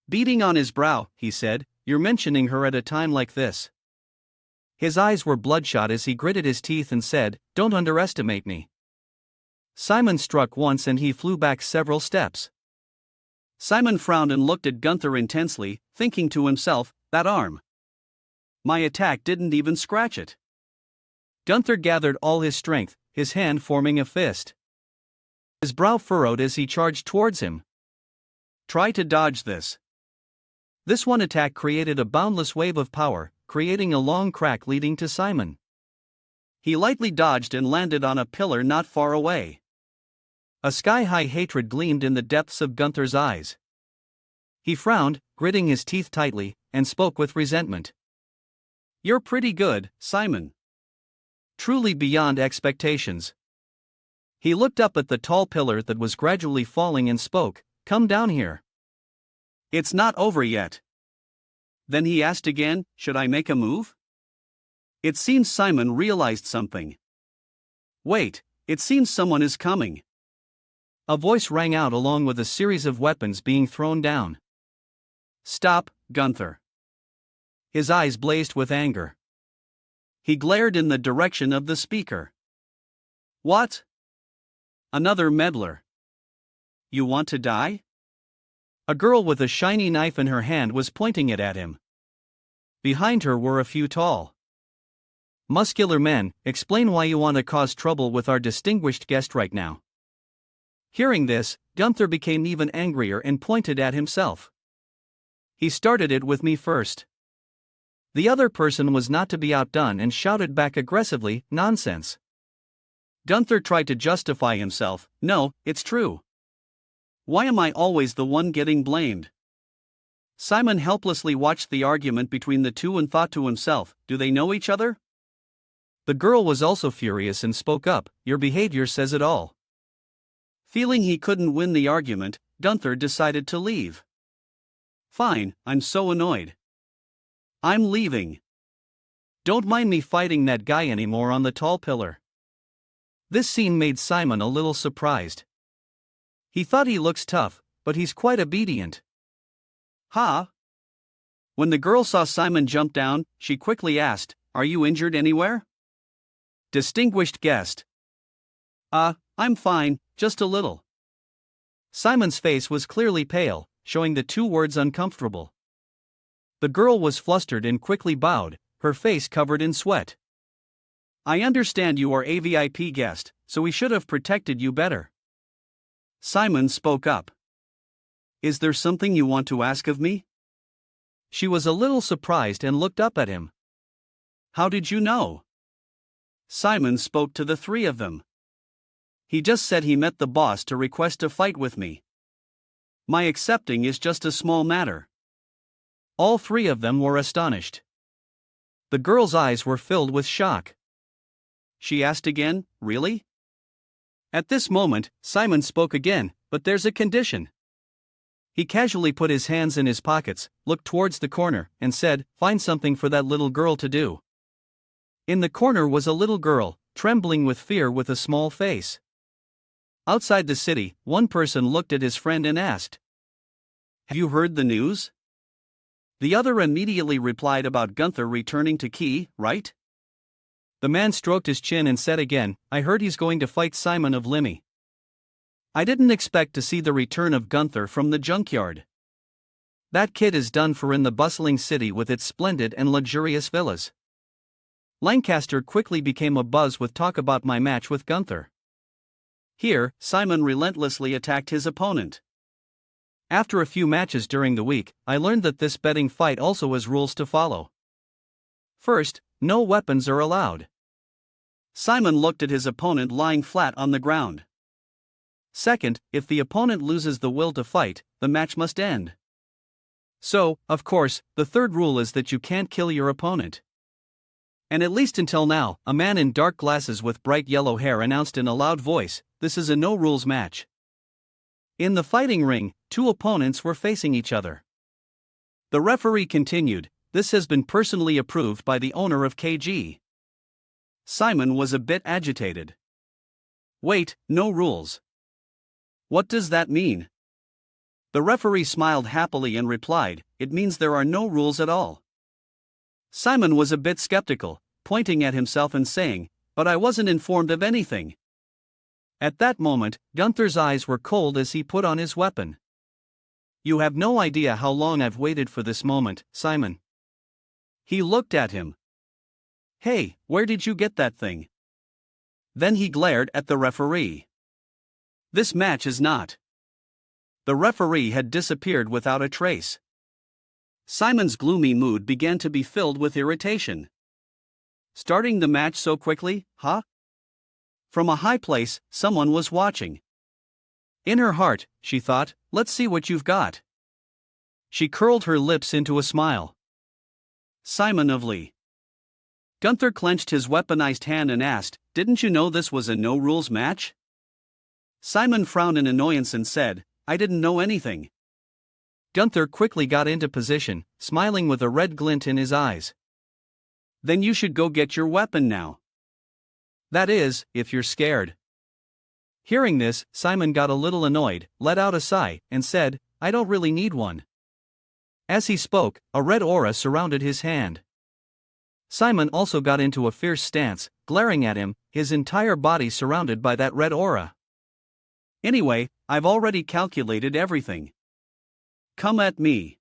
Beating on his brow, he said, "You're mentioning her at a time like this." His eyes were bloodshot as he gritted his teeth and said, "Don't underestimate me." Simon struck once and he flew back several steps. Simon frowned and looked at Gunther intensely, thinking to himself, "That arm. My attack didn't even scratch it." Gunther gathered all his strength, his hand forming a fist. His brow furrowed as he charged towards him. "Try to dodge this." This one attack created a boundless wave of power, creating a long crack leading to Simon. He lightly dodged and landed on a pillar not far away. A sky-high hatred gleamed in the depths of Gunther's eyes. He frowned, gritting his teeth tightly, and spoke with resentment. "You're pretty good, Simon. Truly beyond expectations." He looked up at the tall pillar that was gradually falling and spoke, "Come down here." "It's not over yet." Then he asked again, "Should I make a move?" It seems Simon realized something. "Wait, it seems someone is coming." A voice rang out along with a series of weapons being thrown down. "Stop, Gunther." His eyes blazed with anger. He glared in the direction of the speaker. "What? Another meddler. You want to die?" A girl with a shiny knife in her hand was pointing it at him. Behind her were a few tall, muscular men. "Explain why you want to cause trouble with our distinguished guest right now." Hearing this, Gunther became even angrier and pointed at himself. "He started it with me first." The other person was not to be outdone and shouted back aggressively, "Nonsense." Gunther tried to justify himself, "No, it's true. Why am I always the one getting blamed?" Simon helplessly watched the argument between the two and thought to himself, "Do they know each other?" The girl was also furious and spoke up, "Your behavior says it all." Feeling he couldn't win the argument, Gunther decided to leave. "Fine, I'm so annoyed. I'm leaving. Don't mind me fighting that guy anymore on the tall pillar." This scene made Simon a little surprised. He thought he looks tough, but he's quite obedient. "Ha?" When the girl saw Simon jump down, she quickly asked, "Are you injured anywhere?" "Distinguished guest." I'm fine, just a little." Simon's face was clearly pale, showing the two words uncomfortable. The girl was flustered and quickly bowed, her face covered in sweat. "I understand you are a VIP guest, so we should have protected you better." Simon spoke up. "Is there something you want to ask of me?" She was a little surprised and looked up at him. "How did you know?" Simon spoke to the three of them. "He just said he met the boss to request a fight with me. My accepting is just a small matter." All three of them were astonished. The girl's eyes were filled with shock. She asked again, "Really?" At this moment, Simon spoke again, "But there's a condition." He casually put his hands in his pockets, looked towards the corner, and said, "Find something for that little girl to do." In the corner was a little girl, trembling with fear with a small face. Outside the city, one person looked at his friend and asked, "Have you heard the news?" The other immediately replied about Gunther returning to Key, right? The man stroked his chin and said again, "I heard he's going to fight Simon of Limmy." I didn't expect to see the return of Gunther from the junkyard. That kid is done for in the bustling city with its splendid and luxurious villas. Lancaster quickly became abuzz with talk about my match with Gunther. Here, Simon relentlessly attacked his opponent. After a few matches during the week, I learned that this betting fight also has rules to follow. First, no weapons are allowed. Simon looked at his opponent lying flat on the ground. Second, if the opponent loses the will to fight, the match must end. So, of course, the third rule is that you can't kill your opponent. And at least until now, a man in dark glasses with bright yellow hair announced in a loud voice, "This is a no-rules match." In the fighting ring, two opponents were facing each other. The referee continued, "This has been personally approved by the owner of KG." Simon was a bit agitated. "Wait, no rules. What does that mean?" The referee smiled happily and replied, "It means there are no rules at all." Simon was a bit skeptical, pointing at himself and saying, "But I wasn't informed of anything." At that moment, Gunther's eyes were cold as he put on his weapon. "You have no idea how long I've waited for this moment, Simon." He looked at him. "Hey, where did you get that thing?" Then he glared at the referee. "This match is not." The referee had disappeared without a trace. Simon's gloomy mood began to be filled with irritation. "Starting the match so quickly, huh?" From a high place, someone was watching. In her heart, she thought, "Let's see what you've got." She curled her lips into a smile. "Simon of Lee." Gunther clenched his weaponized hand and asked, "Didn't you know this was a no-rules match?" Simon frowned in annoyance and said, "I didn't know anything." Gunther quickly got into position, smiling with a red glint in his eyes. "Then you should go get your weapon now. That is, if you're scared." Hearing this, Simon got a little annoyed, let out a sigh, and said, "I don't really need one." As he spoke, a red aura surrounded his hand. Simon also got into a fierce stance, glaring at him, his entire body surrounded by that red aura. "Anyway, I've already calculated everything. Come at me."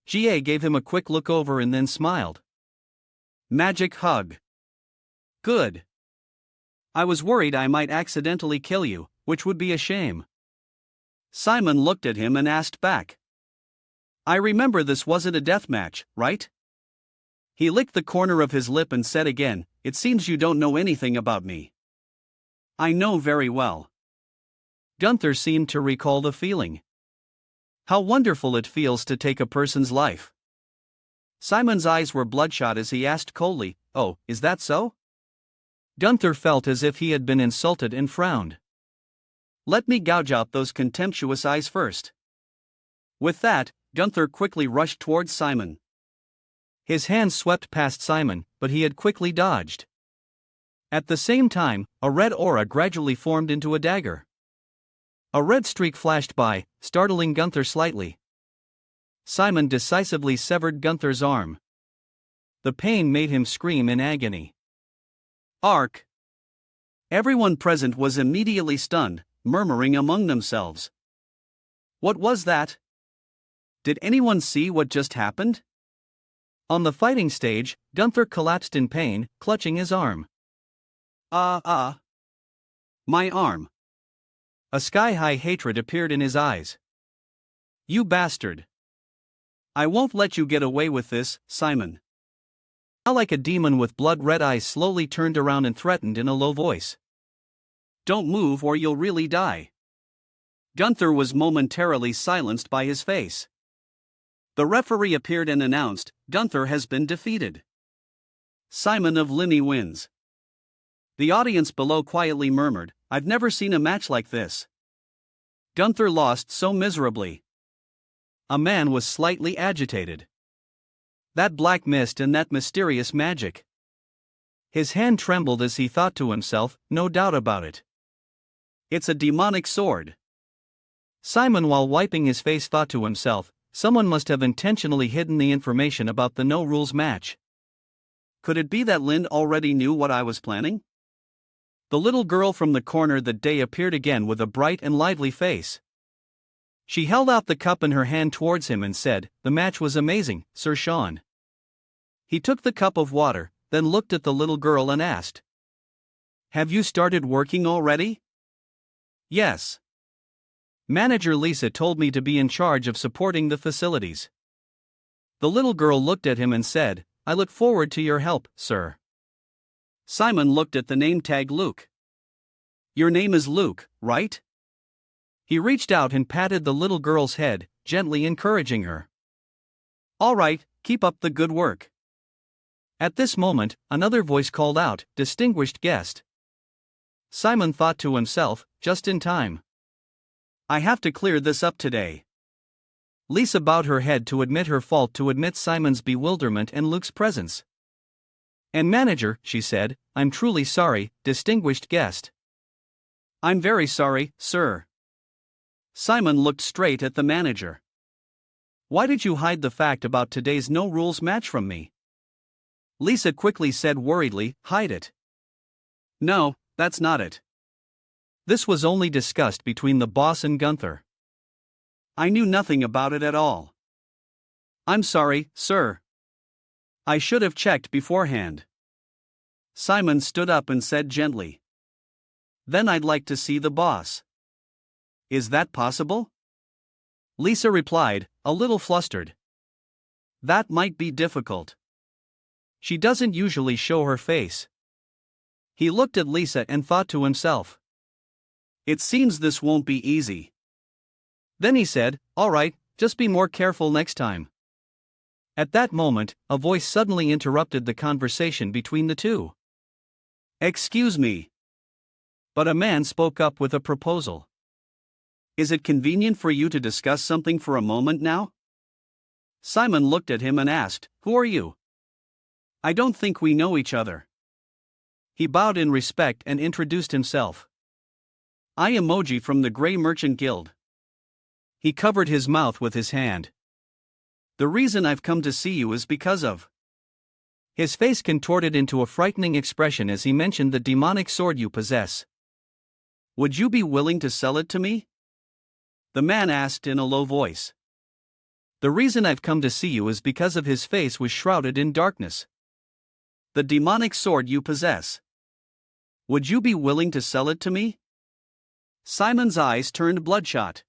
GA gave him a quick look over and then smiled. "Magic hug. Good. I was worried I might accidentally kill you, which would be a shame." Simon looked at him and asked back, "I remember this wasn't a death match, right?" He licked the corner of his lip and said again, "It seems you don't know anything about me." "I know very well." Gunther seemed to recall the feeling. How wonderful it feels to take a person's life. Simon's eyes were bloodshot as he asked coldly, "Oh, is that so?" Gunther felt as if he had been insulted and frowned. "Let me gouge out those contemptuous eyes first." With that, Gunther quickly rushed towards Simon. His hand swept past Simon, but he had quickly dodged. At the same time, a red aura gradually formed into a dagger. A red streak flashed by, startling Gunther slightly. Simon decisively severed Gunther's arm. The pain made him scream in agony. Ark! Everyone present was immediately stunned, murmuring among themselves. What was that? Did anyone see what just happened? On the fighting stage, Gunther collapsed in pain, clutching his arm. My arm. A sky-high hatred appeared in his eyes. You bastard. I won't let you get away with this, Simon. Now like a demon with blood-red eyes slowly turned around and threatened in a low voice. Don't move or you'll really die. Gunther was momentarily silenced by his face. The referee appeared and announced, Gunther has been defeated. Simon of Limmy wins. The audience below quietly murmured, I've never seen a match like this. Gunther lost so miserably. A man was slightly agitated. That black mist and that mysterious magic. His hand trembled as he thought to himself, no doubt about it. It's a demonic sword. Simon, while wiping his face, thought to himself, someone must have intentionally hidden the information about the no-rules match. Could it be that Lind already knew what I was planning? The little girl from the corner that day appeared again with a bright and lively face. She held out the cup in her hand towards him and said, the match was amazing, Sir Sean. He took the cup of water, then looked at the little girl and asked, Have you started working already? Yes. Manager Lisa told me to be in charge of supporting the facilities. The little girl looked at him and said, I look forward to your help, sir. Simon looked at the name tag Luke. Your name is Luke, right? He reached out and patted the little girl's head, gently encouraging her. All right, keep up the good work. At this moment, another voice called out, distinguished guest. Simon thought to himself, just in time. I have to clear this up today. Lisa bowed her head to admit her fault, to admit Simon's bewilderment and Luke's presence. And manager, she said, I'm truly sorry, distinguished guest. I'm very sorry, sir. Simon looked straight at the manager. Why did you hide the fact about today's no-rules match from me? Lisa quickly said worriedly, hide it. No, that's not it. This was only discussed between the boss and Gunther. I knew nothing about it at all. I'm sorry, sir. I should have checked beforehand. Simon stood up and said gently. Then I'd like to see the boss. Is that possible? Lisa replied, a little flustered. That might be difficult. She doesn't usually show her face. He looked at Lisa and thought to himself. It seems this won't be easy. Then he said, all right, just be more careful next time. At that moment, a voice suddenly interrupted the conversation between the two. Excuse me. But a man spoke up with a proposal. Is it convenient for you to discuss something for a moment now? Simon looked at him and asked, Who are you? I don't think we know each other. He bowed in respect and introduced himself. I am Moji from the Grey Merchant Guild. He covered his mouth with his hand. The reason I've come to see you is because of... His face contorted into a frightening expression as he mentioned the demonic sword you possess. Would you be willing to sell it to me? The man asked in a low voice. The reason I've come to see you is because of his face was shrouded in darkness. The demonic sword you possess. Would you be willing to sell it to me? Simon's eyes turned bloodshot.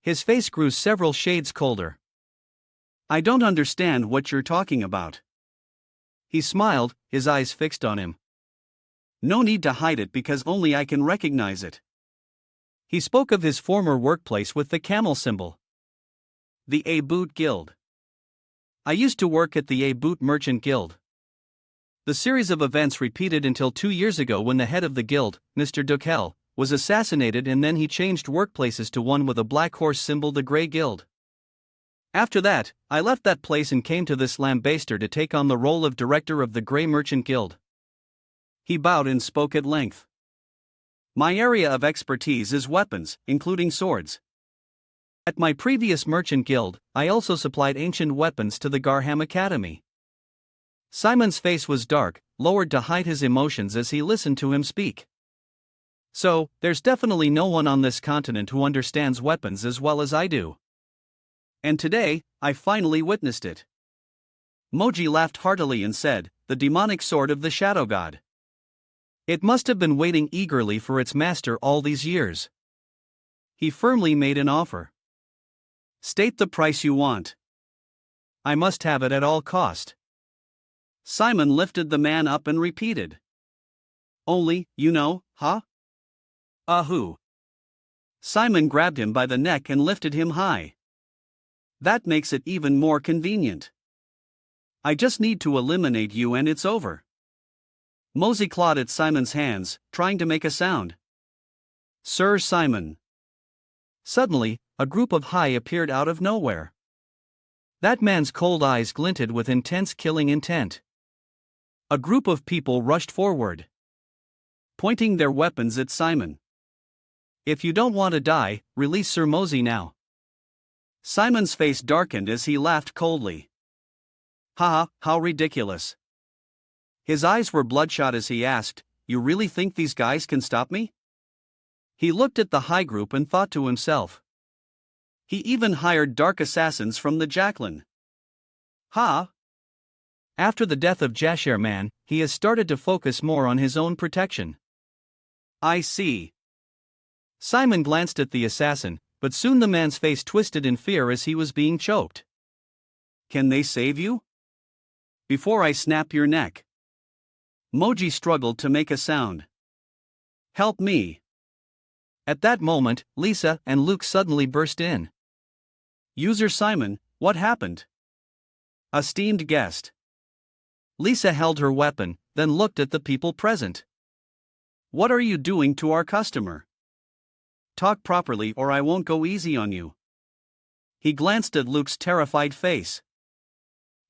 His face grew several shades colder. I don't understand what you're talking about. He smiled, his eyes fixed on him. No need to hide it because only I can recognize it. He spoke of his former workplace with the camel symbol. The A-Boot Guild. I used to work at the A-Boot Merchant Guild. The series of events repeated until 2 years ago when the head of the guild, Mr. Dukel, was assassinated, and then he changed workplaces to one with a black horse symbol, the Grey Guild. After that, I left that place and came to this lambaster to take on the role of director of the Grey Merchant Guild. He bowed and spoke at length. My area of expertise is weapons, including swords. At my previous merchant guild, I also supplied ancient weapons to the Garham Academy. Simon's face was dark, lowered to hide his emotions as he listened to him speak. So, there's definitely no one on this continent who understands weapons as well as I do. And today, I finally witnessed it. Moji laughed heartily and said, the demonic sword of the Shadow God. It must have been waiting eagerly for its master all these years. He firmly made an offer. State the price you want. I must have it at all cost. Simon lifted the man up and repeated. Only, you know, huh? Who? Simon grabbed him by the neck and lifted him high. That makes it even more convenient. I just need to eliminate you and it's over. Mosey clawed at Simon's hands, trying to make a sound. Sir Simon. Suddenly, a group of Hai appeared out of nowhere. That man's cold eyes glinted with intense killing intent. A group of people rushed forward, pointing their weapons at Simon. If you don't want to die, release Sir Mosey now. Simon's face darkened as he laughed coldly. Haha, how ridiculous. His eyes were bloodshot as he asked, You really think these guys can stop me? He looked at the Hai group and thought to himself. He even hired dark assassins from the Jacqueline. Ha! After the death of Jashir Man, he has started to focus more on his own protection. I see. Simon glanced at the assassin, but soon the man's face twisted in fear as he was being choked. Can they save you? Before I snap your neck. Moji struggled to make a sound. Help me. At that moment, Lisa and Luke suddenly burst in. User Simon, what happened? Esteemed guest. Lisa held her weapon, then looked at the people present. What are you doing to our customer? Talk properly or I won't go easy on you. He glanced at Luke's terrified face.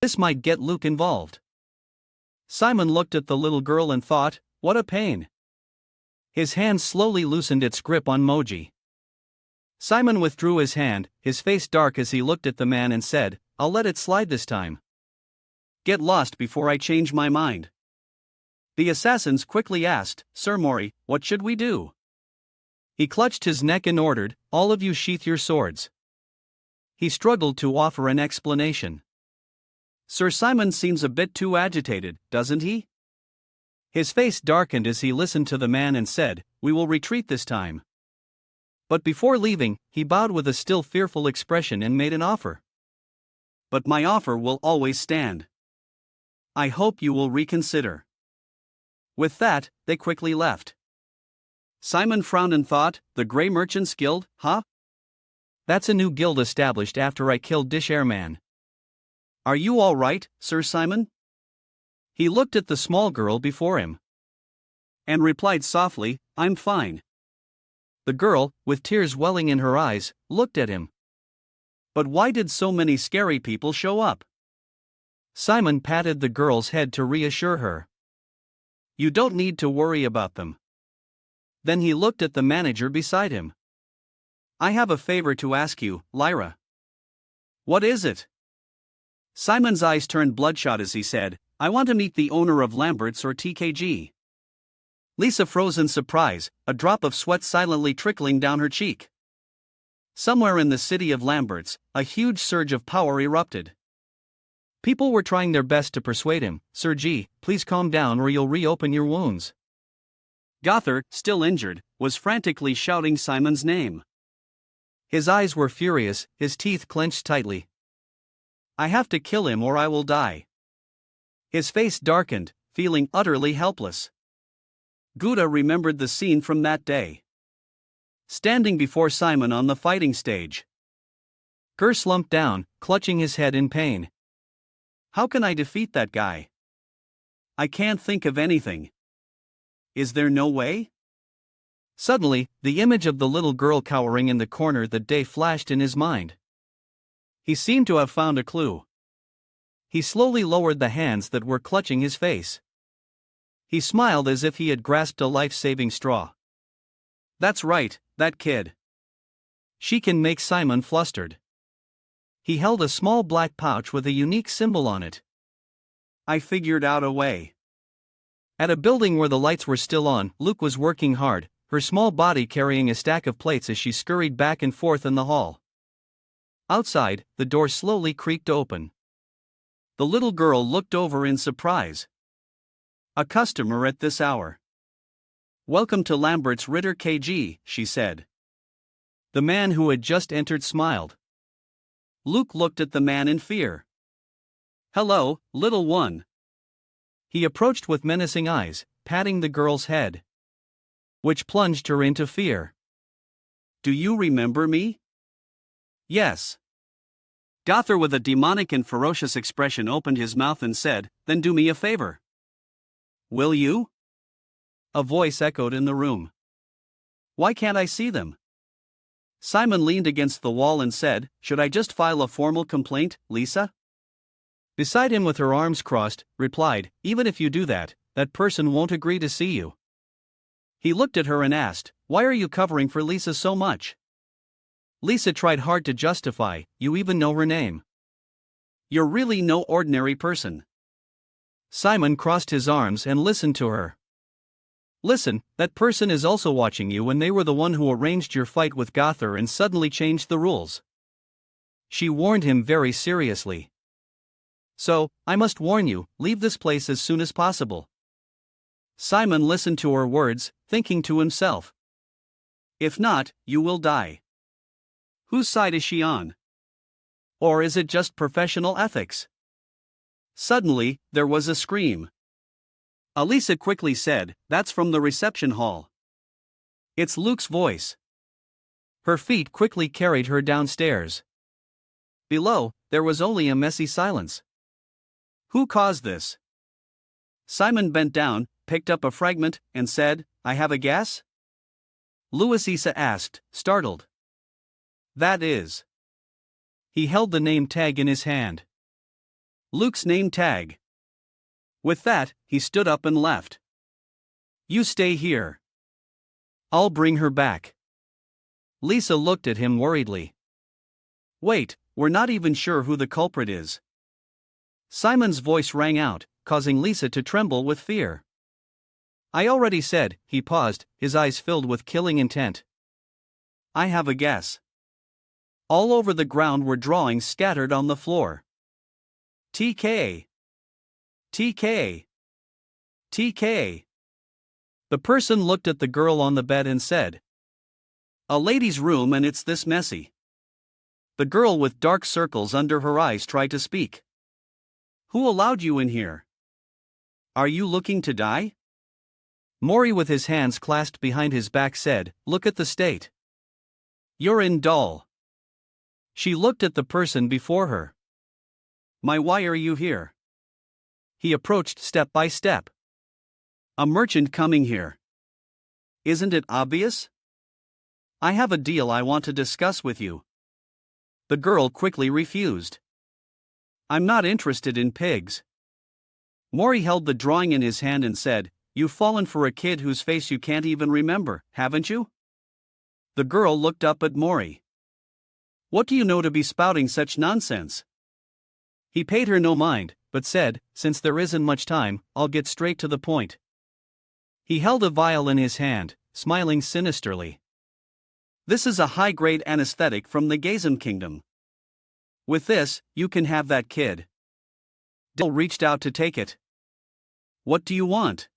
This might get Luke involved. Simon looked at the little girl and thought, what a pain. His hand slowly loosened its grip on Moji. Simon withdrew his hand, his face dark as he looked at the man and said, I'll let it slide this time. Get lost before I change my mind. The assassins quickly asked, Sir Mori, what should we do? He clutched his neck and ordered, all of you sheath your swords. He struggled to offer an explanation. Sir Simon seems a bit too agitated, doesn't he? His face darkened as he listened to the man and said, we will retreat this time. But before leaving, he bowed with a still fearful expression and made an offer. But my offer will always stand. I hope you will reconsider. With that, they quickly left. Simon frowned and thought, the Grey Merchants Guild, huh? That's a new guild established after I killed Dish Airman. Are you all right, Sir Simon? He looked at the small girl before him and replied softly, I'm fine. The girl, with tears welling in her eyes, looked at him. But why did so many scary people show up? Simon patted the girl's head to reassure her. You don't need to worry about them. Then he looked at the manager beside him. I have a favor to ask you, Lyra. What is it? Simon's eyes turned bloodshot as he said, I want to meet the owner of Lambert's or TKG. Lisa froze in surprise, a drop of sweat silently trickling down her cheek. Somewhere in the city of Lambert's, a huge surge of power erupted. People were trying their best to persuade him, Sir G, please calm down or you'll reopen your wounds. Gothard, still injured, was frantically shouting Simon's name. His eyes were furious, his teeth clenched tightly. I have to kill him or I will die. His face darkened, feeling utterly helpless. Gouda remembered the scene from that day. Standing before Simon on the fighting stage. Gur slumped down, clutching his head in pain. How can I defeat that guy? I can't think of anything. Is there no way? Suddenly, the image of the little girl cowering in the corner that day flashed in his mind. He seemed to have found a clue. He slowly lowered the hands that were clutching his face. He smiled as if he had grasped a life-saving straw. That's right, that kid. She can make Simon flustered. He held a small black pouch with a unique symbol on it. I figured out a way. At a building where the lights were still on, Luke was working hard, her small body carrying a stack of plates as she scurried back and forth in the hall. Outside, the door slowly creaked open. The little girl looked over in surprise. A customer at this hour. Welcome to Lambert's Ritter KG, she said. The man who had just entered smiled. Luke looked at the man in fear. Hello, little one. He approached with menacing eyes, patting the girl's head, which plunged her into fear. Do you remember me? Yes. Gother with a demonic and ferocious expression opened his mouth and said, "Then do me a favor." "Will you?" a voice echoed in the room. "Why can't I see them?" Simon leaned against the wall and said, "Should I just file a formal complaint, Lisa?" Beside him with her arms crossed, replied, "Even if you do that, that person won't agree to see you." He looked at her and asked, "Why are you covering for Lisa so much?" Lisa tried hard to justify, "You even know her name. You're really no ordinary person." Simon crossed his arms and listened to her. "Listen, that person is also watching you, and they were the one who arranged your fight with Gother and suddenly changed the rules." She warned him very seriously. "So, I must warn you, leave this place as soon as possible." Simon listened to her words, thinking to himself, "If not, you will die." Whose side is she on? Or is it just professional ethics? Suddenly, there was a scream. Alisa quickly said, "That's from the reception hall." It's Luke's voice. Her feet quickly carried her downstairs. Below, there was only a messy silence. Who caused this? Simon bent down, picked up a fragment, and said, "I have a guess?" Luisa asked, startled. "That is." He held the name tag in his hand. Luke's name tag. With that, he stood up and left. "You stay here. I'll bring her back." Lisa looked at him worriedly. "Wait, we're not even sure who the culprit is." Simon's voice rang out, causing Lisa to tremble with fear. "I already said," he paused, his eyes filled with killing intent. "I have a guess." All over the ground were drawings scattered on the floor. TK. TK. TK. The person looked at the girl on the bed and said, "A lady's room, and it's this messy." The girl with dark circles under her eyes tried to speak. "Who allowed you in here? Are you looking to die?" Maury, with his hands clasped behind his back, said, "Look at the state. You're in doll." She looked at the person before her. Why are you here?" He approached step by step. "A merchant coming here. Isn't it obvious? I have a deal I want to discuss with you." The girl quickly refused. "I'm not interested in pigs." Maury held the drawing in his hand and said, "You've fallen for a kid whose face you can't even remember, haven't you?" The girl looked up at Maury. "What do you know to be spouting such nonsense?" He paid her no mind, but said, "Since there isn't much time, I'll get straight to the point." He held a vial in his hand, smiling sinisterly. "This is a high-grade anesthetic from the Gazem Kingdom. With this, you can have that kid." Dell reached out to take it. "What do you want?"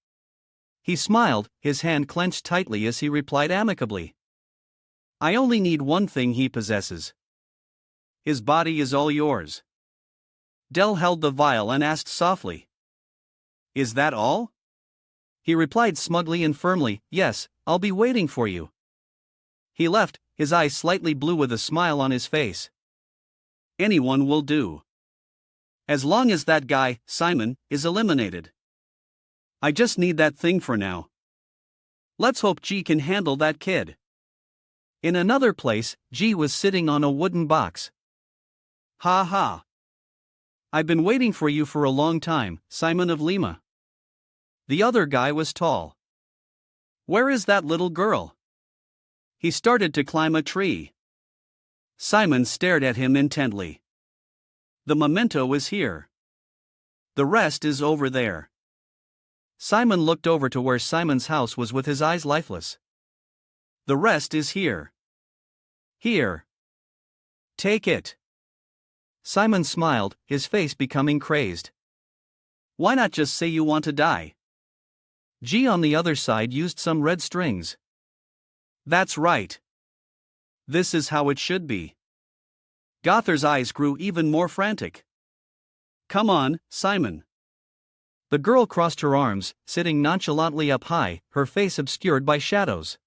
He smiled, his hand clenched tightly as he replied amicably. "I only need one thing he possesses. His body is all yours." Dell held the vial and asked softly, "Is that all?" He replied smugly and firmly, "Yes, I'll be waiting for you." He left, his eyes slightly blue with a smile on his face. "Anyone will do. As long as that guy, Simon, is eliminated. I just need that thing for now. Let's hope G can handle that kid." In another place, G was sitting on a wooden box. "Ha ha. I've been waiting for you for a long time, Simon of Lima." The other guy was tall. "Where is that little girl?" He started to climb a tree. Simon stared at him intently. "The memento is here. The rest is over there." Simon looked over to where Simon's house was with his eyes lifeless. "The rest is here. Here. Take it." Simon smiled, his face becoming crazed. "Why not just say you want to die?" G on the other side used some red strings. "That's right. This is how it should be." Gother's eyes grew even more frantic. "Come on, Simon." The girl crossed her arms, sitting nonchalantly up high, her face obscured by shadows.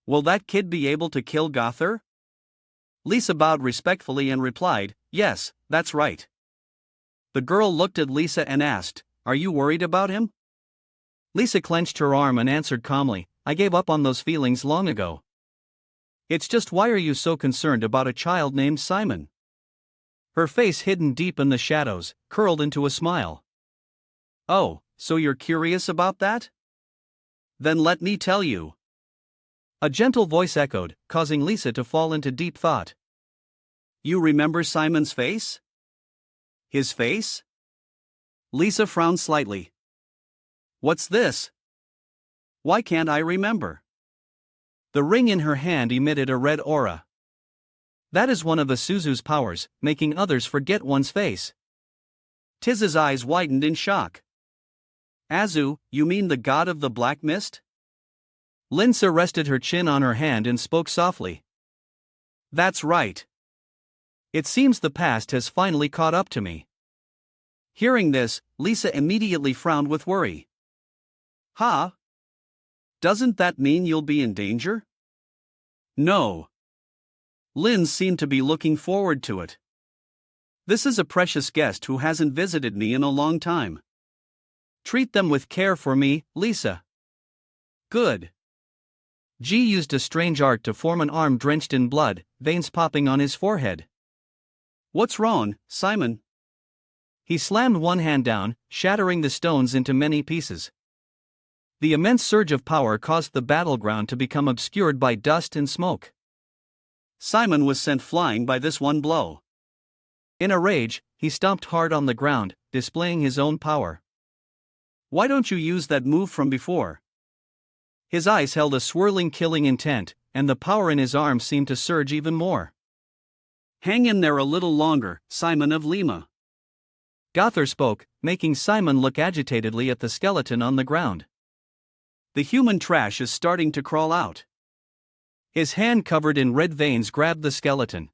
"Will that kid be able to kill Gother?" Lisa bowed respectfully and replied, "Yes, that's right." The girl looked at Lisa and asked, "Are you worried about him?" Lisa clenched her arm and answered calmly, "I gave up on those feelings long ago." "It's just, why are you so concerned about a child named Simon?" Her face, hidden deep in the shadows, curled into a smile. "Oh, so you're curious about that? Then let me tell you." A gentle voice echoed, causing Lisa to fall into deep thought. "You remember Simon's face?" "His face?" Lisa frowned slightly. "What's this? Why can't I remember?" The ring in her hand emitted a red aura. That is one of the Suzu's powers, making others forget one's face. Tiz's eyes widened in shock. "Azu, you mean the god of the black mist?" Linsa rested her chin on her hand and spoke softly. "That's right. It seems the past has finally caught up to me." Hearing this, Lisa immediately frowned with worry. "Huh? Doesn't that mean you'll be in danger?" "No." Lynn seemed to be looking forward to it. "This is a precious guest who hasn't visited me in a long time. Treat them with care for me, Lisa." "Good." G used a strange art to form an arm drenched in blood, veins popping on his forehead. "What's wrong, Simon?" He slammed one hand down, shattering the stones into many pieces. The immense surge of power caused the battleground to become obscured by dust and smoke. Simon was sent flying by this one blow. In a rage, he stomped hard on the ground, displaying his own power. "Why don't you use that move from before?" His eyes held a swirling, killing intent, and the power in his arms seemed to surge even more. "Hang in there a little longer, Simon of Lima." Gother spoke, making Simon look agitatedly at the skeleton on the ground. "The human trash is starting to crawl out." His hand covered in red veins grabbed the skeleton.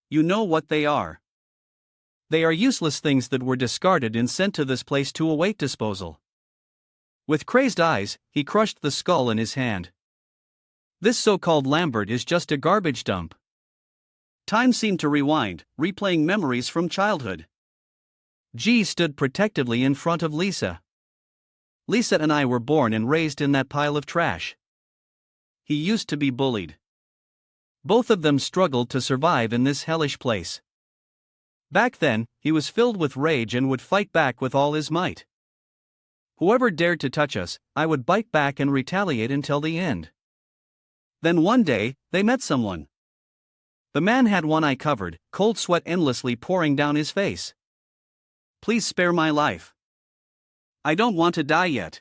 "You know what they are." "They are useless things that were discarded and sent to this place to await disposal." With crazed eyes, he crushed the skull in his hand. "This so-called Lambert is just a garbage dump." Time seemed to rewind, replaying memories from childhood. G stood protectively in front of Lisa. "Lisa and I were born and raised in that pile of trash." He used to be bullied. Both of them struggled to survive in this hellish place. Back then, he was filled with rage and would fight back with all his might. "Whoever dared to touch us, I would bite back and retaliate until the end." Then one day, they met someone. The man had one eye covered, cold sweat endlessly pouring down his face. "Please spare my life. I don't want to die yet."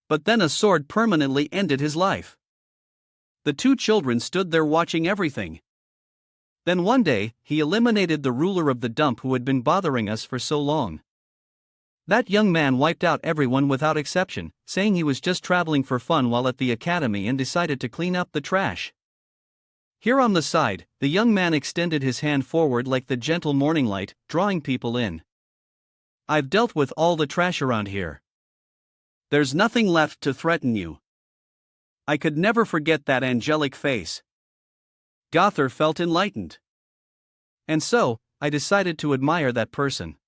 But then a sword permanently ended his life. The two children stood there watching everything. Then one day, he eliminated the ruler of the dump who had been bothering us for so long. That young man wiped out everyone without exception, saying he was just traveling for fun while at the academy and decided to clean up the trash. Here on the side, the young man extended his hand forward like the gentle morning light, drawing people in. "I've dealt with all the trash around here. There's nothing left to threaten you." I could never forget that angelic face. Gother felt enlightened. And so, I decided to admire that person.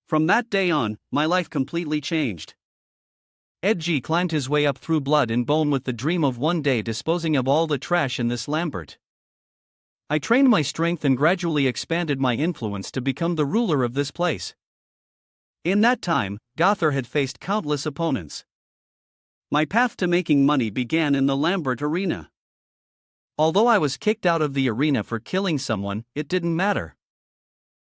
From that day on, my life completely changed. Edgy climbed his way up through blood and bone with the dream of one day disposing of all the trash in this Lambert. I trained my strength and gradually expanded my influence to become the ruler of this place. In that time, Gother had faced countless opponents. My path to making money began in the Lambert arena. Although I was kicked out of the arena for killing someone, it didn't matter.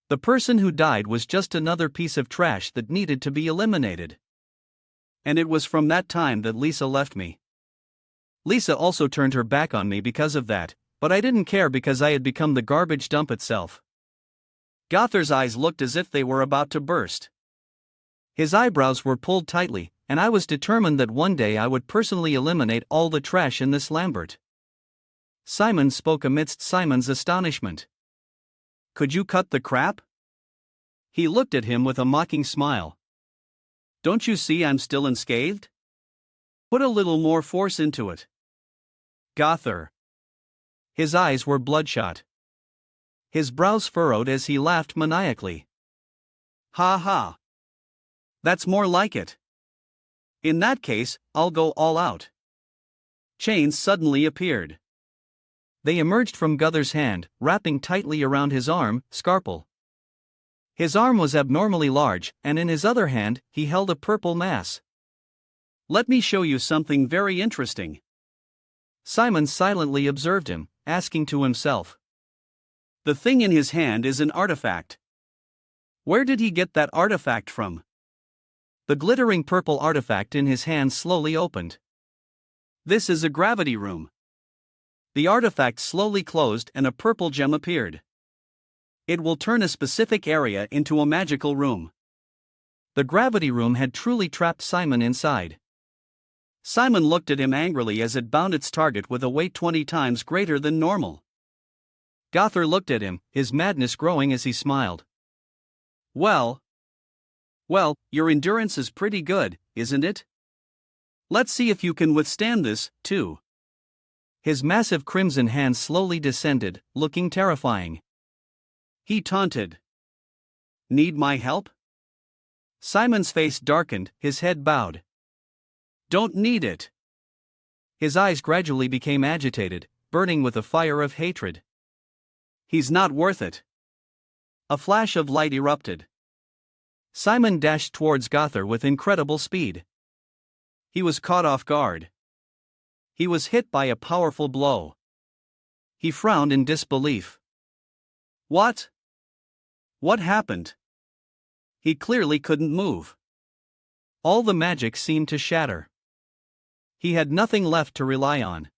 The person who died was just another piece of trash that needed to be eliminated. And it was from that time that Lisa left me. Lisa also turned her back on me because of that, but I didn't care because I had become the garbage dump itself. Gother's eyes looked as if they were about to burst. His eyebrows were pulled tightly, and I was determined that one day I would personally eliminate all the trash in this Lambert. Simon spoke amidst Simon's astonishment. "Could you cut the crap?" He looked at him with a mocking smile. "Don't you see I'm still unscathed? Put a little more force into it." Gother. His eyes were bloodshot. His brows furrowed as he laughed maniacally. Ha ha. That's more like it. In that case, I'll go all out. Chains suddenly appeared. They emerged from Guther's hand, wrapping tightly around his arm, Scarple. His arm was abnormally large, and in his other hand, he held a purple mass. Let me show you something very interesting. Simon silently observed him, asking to himself. The thing in his hand is an artifact. Where did he get that artifact from? The glittering purple artifact in his hand slowly opened. This is a gravity room. The artifact slowly closed and a purple gem appeared. It will turn a specific area into a magical room. The gravity room had truly trapped Simon inside. Simon looked at him angrily as it bound its target with a weight 20 times greater than normal. Guther looked at him, his madness growing as he smiled. Well, your endurance is pretty good, isn't it? Let's see if you can withstand this, too. His massive crimson hand slowly descended, looking terrifying. He taunted. Need my help? Simon's face darkened, his head bowed. Don't need it. His eyes gradually became agitated, burning with a fire of hatred. He's not worth it. A flash of light erupted. Simon dashed towards Guther with incredible speed. He was caught off guard. He was hit by a powerful blow. He frowned in disbelief. What? What happened? He clearly couldn't move. All the magic seemed to shatter. He had nothing left to rely on.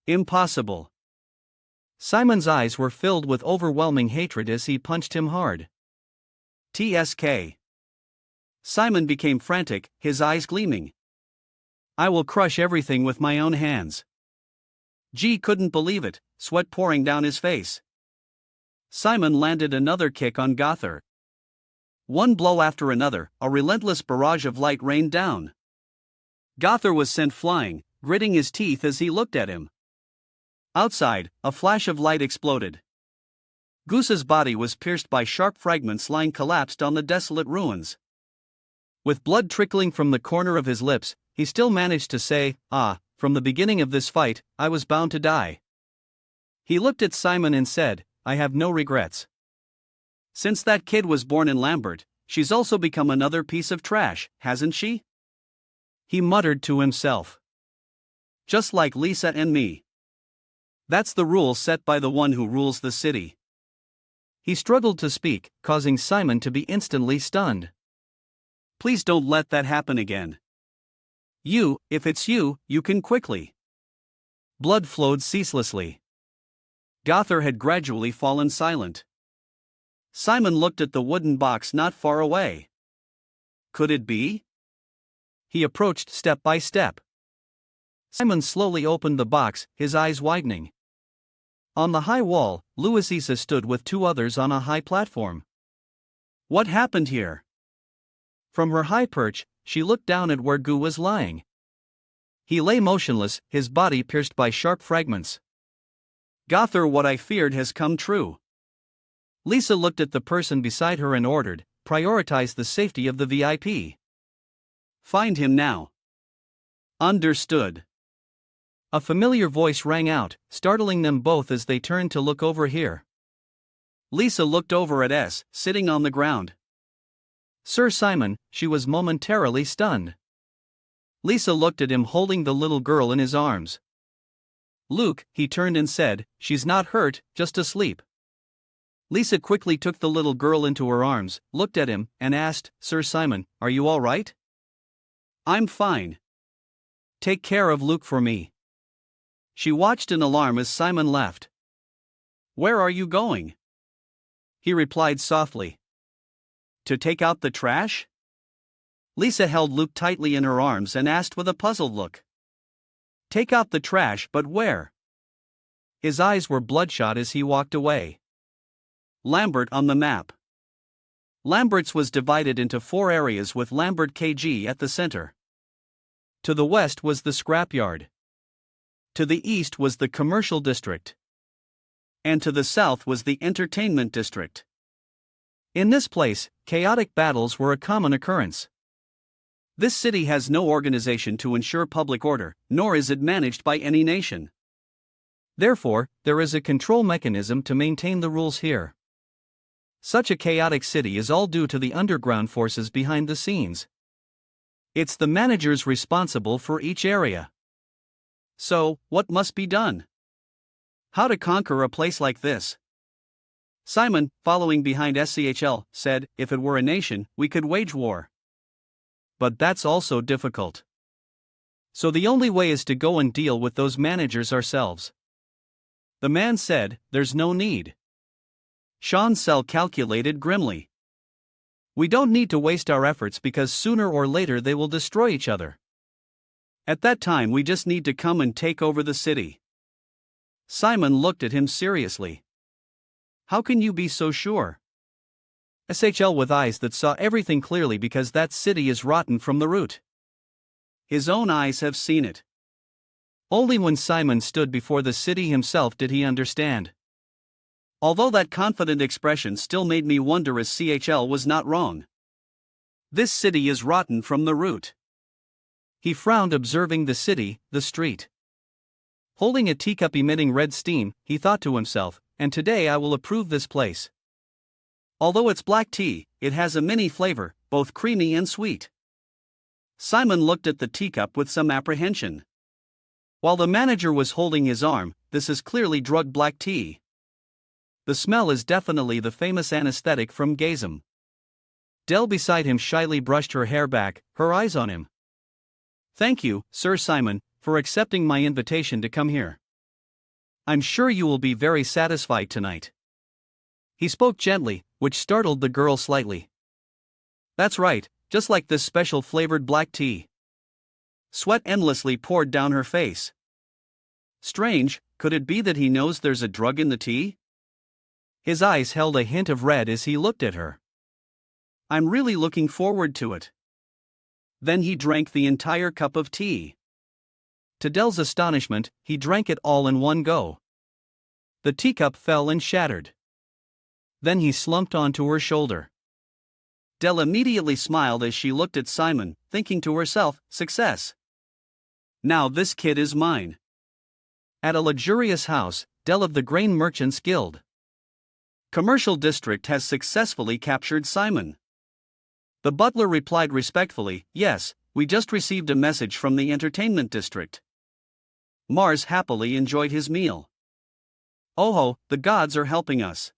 Impossible. Simon's eyes were filled with overwhelming hatred as he punched him hard. TSK. Simon became frantic, his eyes gleaming. I will crush everything with my own hands. G couldn't believe it, sweat pouring down his face. Simon landed another kick on Guther. One blow after another, a relentless barrage of light rained down. Guther was sent flying, gritting his teeth as he looked at him. Outside, a flash of light exploded. Goose's body was pierced by sharp fragments lying collapsed on the desolate ruins. With blood trickling from the corner of his lips, he still managed to say, from the beginning of this fight, I was bound to die. He looked at Simon and said, I have no regrets. Since that kid was born in Lambert, she's also become another piece of trash, hasn't she? He muttered to himself. Just like Lisa and me. That's the rule set by the one who rules the city. He struggled to speak, causing Simon to be instantly stunned. Please don't let that happen again. If it's you can quickly. Blood flowed ceaselessly. Guther had gradually fallen silent. Simon looked at the wooden box not far away. Could it be? He approached step by step. Simon slowly opened the box, his eyes widening. On the high wall, Louisa stood with two others on a high platform. What happened here? From her high perch, she looked down at where Gu was lying. He lay motionless, his body pierced by sharp fragments. Guther, what I feared has come true. Lisa looked at the person beside her and ordered, prioritize the safety of the VIP. Find him now. Understood. A familiar voice rang out, startling them both as they turned to look over here. Lisa looked over at S, sitting on the ground. Sir Simon, she was momentarily stunned. Lisa looked at him holding the little girl in his arms. Luke, he turned and said, she's not hurt, just asleep. Lisa quickly took the little girl into her arms, looked at him, and asked, Sir Simon, are you all right? I'm fine. Take care of Luke for me. She watched in alarm as Simon left. Where are you going? He replied softly. To take out the trash? Lisa held Luke tightly in her arms and asked with a puzzled look. Take out the trash, but where? His eyes were bloodshot as he walked away. Lambert on the map. Lambert's was divided into 4 areas with Lambert KG at the center. To the west was the scrapyard. To the east was the commercial district. And to the south was the entertainment district. In this place, chaotic battles were a common occurrence. This city has no organization to ensure public order, nor is it managed by any nation. Therefore, there is a control mechanism to maintain the rules here. Such a chaotic city is all due to the underground forces behind the scenes. It's the managers responsible for each area. So, what must be done? How to conquer a place like this? Simon, following behind SCHL, said, if it were a nation, we could wage war. But that's also difficult. So the only way is to go and deal with those managers ourselves. The man said, there's no need. Sean Sell calculated grimly. We don't need to waste our efforts because sooner or later they will destroy each other. At that time we just need to come and take over the city. Simon looked at him seriously. How can you be so sure? SHL with eyes that saw everything clearly because that city is rotten from the root. His own eyes have seen it. Only when Simon stood before the city himself did he understand. Although that confident expression still made me wonder if CHL was not wrong. This city is rotten from the root. He frowned observing the city, the street. Holding a teacup emitting red steam, he thought to himself, and today I will approve this place. Although it's black tea, it has a mini flavor, both creamy and sweet. Simon looked at the teacup with some apprehension. While the manager was holding his arm, this is clearly drugged black tea. The smell is definitely the famous anesthetic from Gazem. Dell beside him shyly brushed her hair back, her eyes on him. Thank you, Sir Simon, for accepting my invitation to come here. I'm sure you will be very satisfied tonight. He spoke gently, which startled the girl slightly. That's right, just like this special flavored black tea. Sweat endlessly poured down her face. Strange, could it be that he knows there's a drug in the tea? His eyes held a hint of red as he looked at her. I'm really looking forward to it. Then he drank the entire cup of tea. To Dell's astonishment, he drank it all in one go. The teacup fell and shattered. Then he slumped onto her shoulder. Dell immediately smiled as she looked at Simon, thinking to herself, success. Now this kid is mine. At a luxurious house, Dell of the Grain Merchants Guild. Commercial District has successfully captured Simon. The butler replied respectfully, yes, we just received a message from the entertainment district. Mars happily enjoyed his meal. Oh ho, the gods are helping us.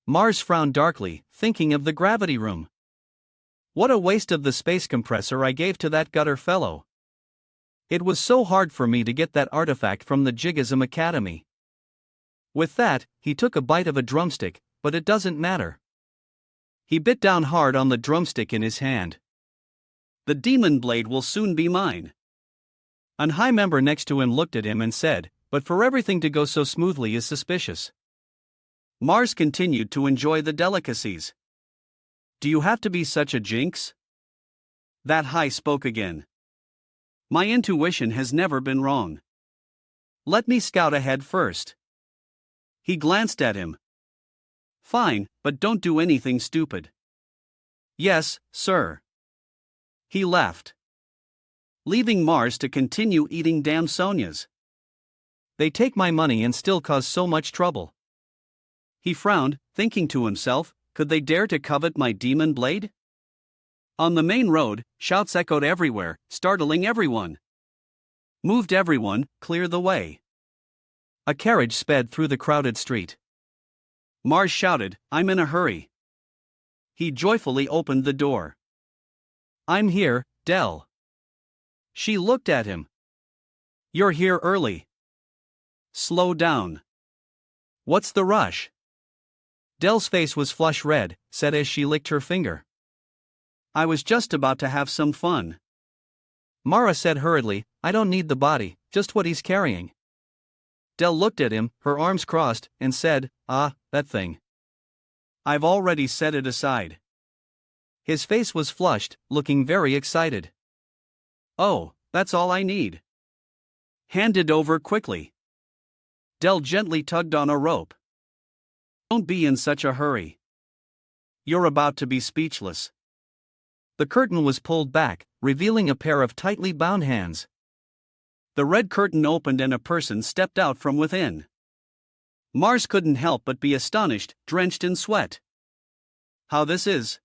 Mars frowned darkly, thinking of the gravity room. What a waste of the space compressor I gave to that gutter fellow. It was so hard for me to get that artifact from the Jigism Academy. With that, he took a bite of a drumstick, but it doesn't matter. He bit down hard on the drumstick in his hand. The demon blade will soon be mine. An high member next to him looked at him and said, but for everything to go so smoothly is suspicious. Mars continued to enjoy the delicacies. Do you have to be such a jinx? That high spoke again. My intuition has never been wrong. Let me scout ahead first. He glanced at him. Fine, but don't do anything stupid. Yes, sir. He left, leaving Mars to continue eating damn Sonias. They take my money and still cause so much trouble. He frowned, thinking to himself, could they dare to covet my demon blade? On the main road, shouts echoed everywhere, startling everyone. Moved everyone, clear the way. A carriage sped through the crowded street. Mars shouted, I'm in a hurry. He joyfully opened the door. I'm here, Dell. She looked at him. You're here early. Slow down. What's the rush? Dell's face was flush red, said as she licked her finger. I was just about to have some fun. Mara said hurriedly, I don't need the body, just what he's carrying. Dell looked at him, her arms crossed, and said, ah, that thing. I've already set it aside. His face was flushed, looking very excited. Oh, that's all I need. Hand it over quickly. Del gently tugged on a rope. Don't be in such a hurry. You're about to be speechless. The curtain was pulled back, revealing a pair of tightly bound hands. The red curtain opened and a person stepped out from within. Mars couldn't help but be astonished, drenched in sweat. How this is?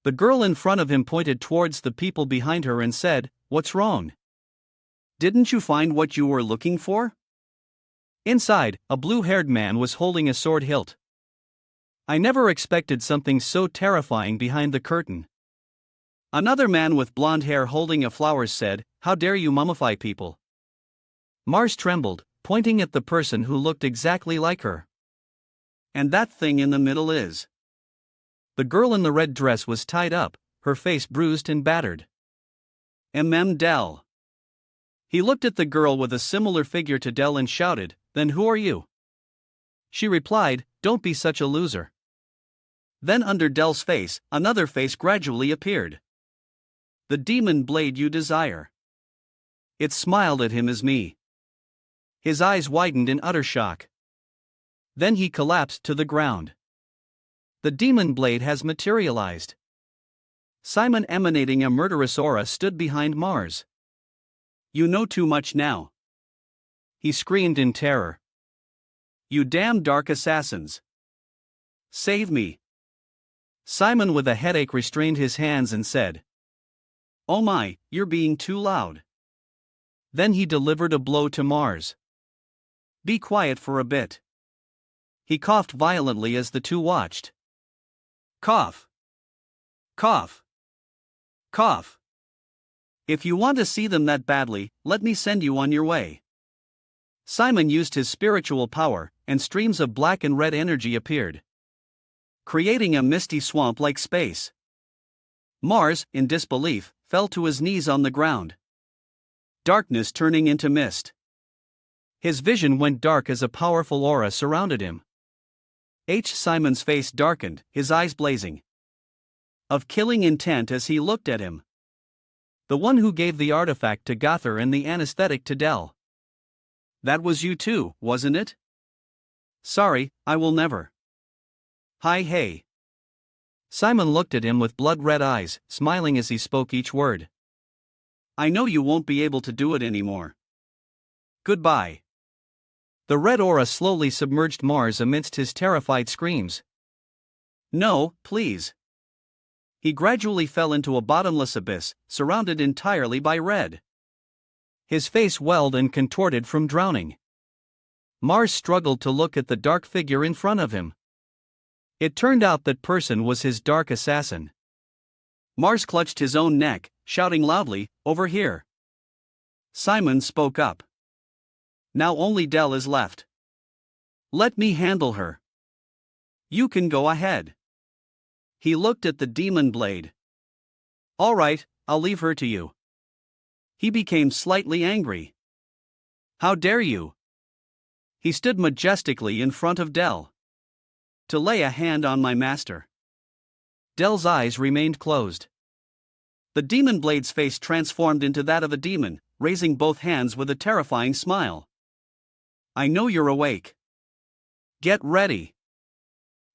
The girl in front of him pointed towards the people behind her and said, "What's wrong? Didn't you find what you were looking for?" Inside, a blue-haired man was holding a sword hilt. I never expected something so terrifying behind the curtain. Another man with blonde hair holding a flower said, "How dare you mummify people?" Mars trembled, pointing at the person who looked exactly like her. And that thing in the middle is. The girl in the red dress was tied up, her face bruised and battered. Del. He looked at the girl with a similar figure to Del and shouted, "Then who are you?" She replied, "Don't be such a loser." Then under Del's face, another face gradually appeared. "The demon blade you desire." It smiled at him as me. His eyes widened in utter shock. Then he collapsed to the ground. The demon blade has materialized. Simon, emanating a murderous aura, stood behind Mars. "You know too much now," he screamed in terror. "You damn dark assassins. Save me." Simon with a headache restrained his hands and said, "Oh my, you're being too loud." Then he delivered a blow to Mars. "Be quiet for a bit." He coughed violently as the two watched. Cough. Cough. Cough. If you want to see them that badly, let me send you on your way. Simon used his spiritual power, and streams of black and red energy appeared, creating a misty swamp-like space. Mars, in disbelief, fell to his knees on the ground. Darkness turning into mist. His vision went dark as a powerful aura surrounded him. Simon's face darkened, his eyes blazing, of killing intent as he looked at him. The one who gave the artifact to Gother and the anesthetic to Del. That was you too, wasn't it? Sorry, I will never. Hi hey. Simon looked at him with blood-red eyes, smiling as he spoke each word. I know you won't be able to do it anymore. Goodbye. The red aura slowly submerged Mars amidst his terrified screams. No, please. He gradually fell into a bottomless abyss, surrounded entirely by red. His face welled and contorted from drowning. Mars struggled to look at the dark figure in front of him. It turned out that person was his dark assassin. Mars clutched his own neck, shouting loudly, "Over here." Simon spoke up. Now only Del is left. Let me handle her. You can go ahead. He looked at the demon blade. All right, I'll leave her to you. He became slightly angry. How dare you? He stood majestically in front of Del. To lay a hand on my master. Del's eyes remained closed. The demon blade's face transformed into that of a demon, raising both hands with a terrifying smile. I know you're awake. Get ready.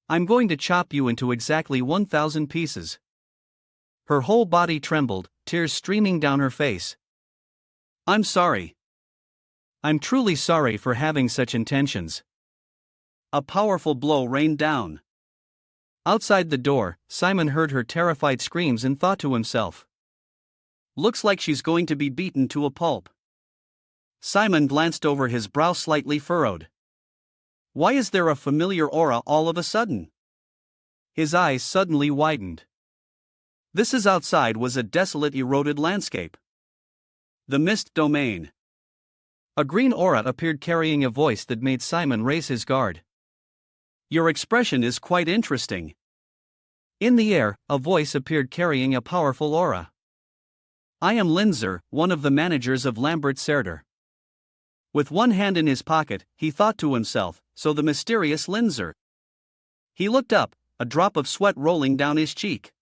I'm going to chop you into exactly 1,000 pieces. Her whole body trembled, tears streaming down her face. I'm sorry. I'm truly sorry for having such intentions. A powerful blow rained down. Outside the door, Simon heard her terrified screams and thought to himself, looks like she's going to be beaten to a pulp. Simon glanced over, his brow slightly furrowed. Why is there a familiar aura all of a sudden? His eyes suddenly widened. This outside was a desolate, eroded landscape. The mist domain. A green aura appeared carrying a voice that made Simon raise his guard. Your expression is quite interesting. In the air, a voice appeared carrying a powerful aura. I am Linzer, one of the managers of Lambert Serder. With one hand in his pocket, he thought to himself, so the mysterious Linzer. He looked up, a drop of sweat rolling down his cheek.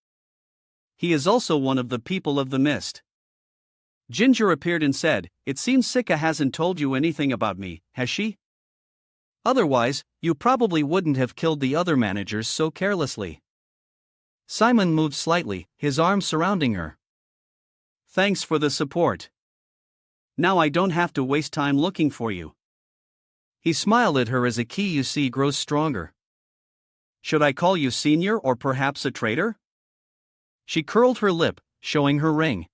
He is also one of the people of the mist. Ginger appeared and said, It seems Sika hasn't told you anything about me, has she? Otherwise, you probably wouldn't have killed the other managers so carelessly. Simon moved slightly, his arms surrounding her. Thanks for the support. Now I don't have to waste time looking for you. He smiled at her as a key you see grows stronger. Should I call you senior or perhaps a traitor? She curled her lip, showing her ring.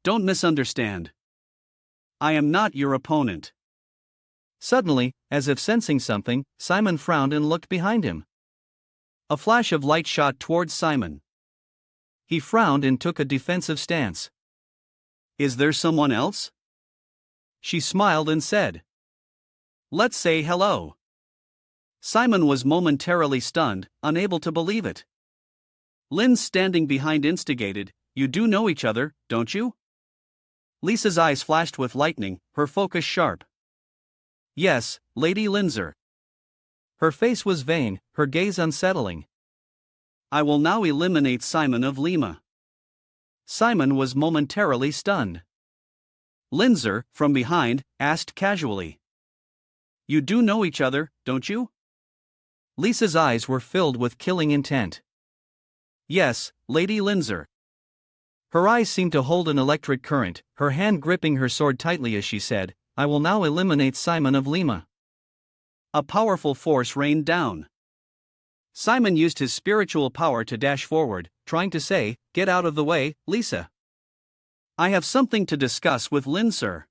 Don't misunderstand. I am not your opponent. Suddenly, as if sensing something, Simon frowned and looked behind him. A flash of light shot towards Simon. He frowned and took a defensive stance. Is there someone else? She smiled and said, let's say hello. Simon was momentarily stunned, unable to believe it. Lin standing behind instigated, you do know each other, don't you? Lisa's eyes flashed with lightning, her focus sharp. Yes, Lady Linzer. Her face was vain, her gaze unsettling. I will now eliminate Simon of Lima. Simon was momentarily stunned. Linzer, from behind, asked casually. You do know each other, don't you? Lisa's eyes were filled with killing intent. Yes, Lady Linzer. Her eyes seemed to hold an electric current, her hand gripping her sword tightly as she said, I will now eliminate Simon of Lima. A powerful force rained down. Simon used his spiritual power to dash forward, trying to say, get out of the way, Lisa. I have something to discuss with Linzer.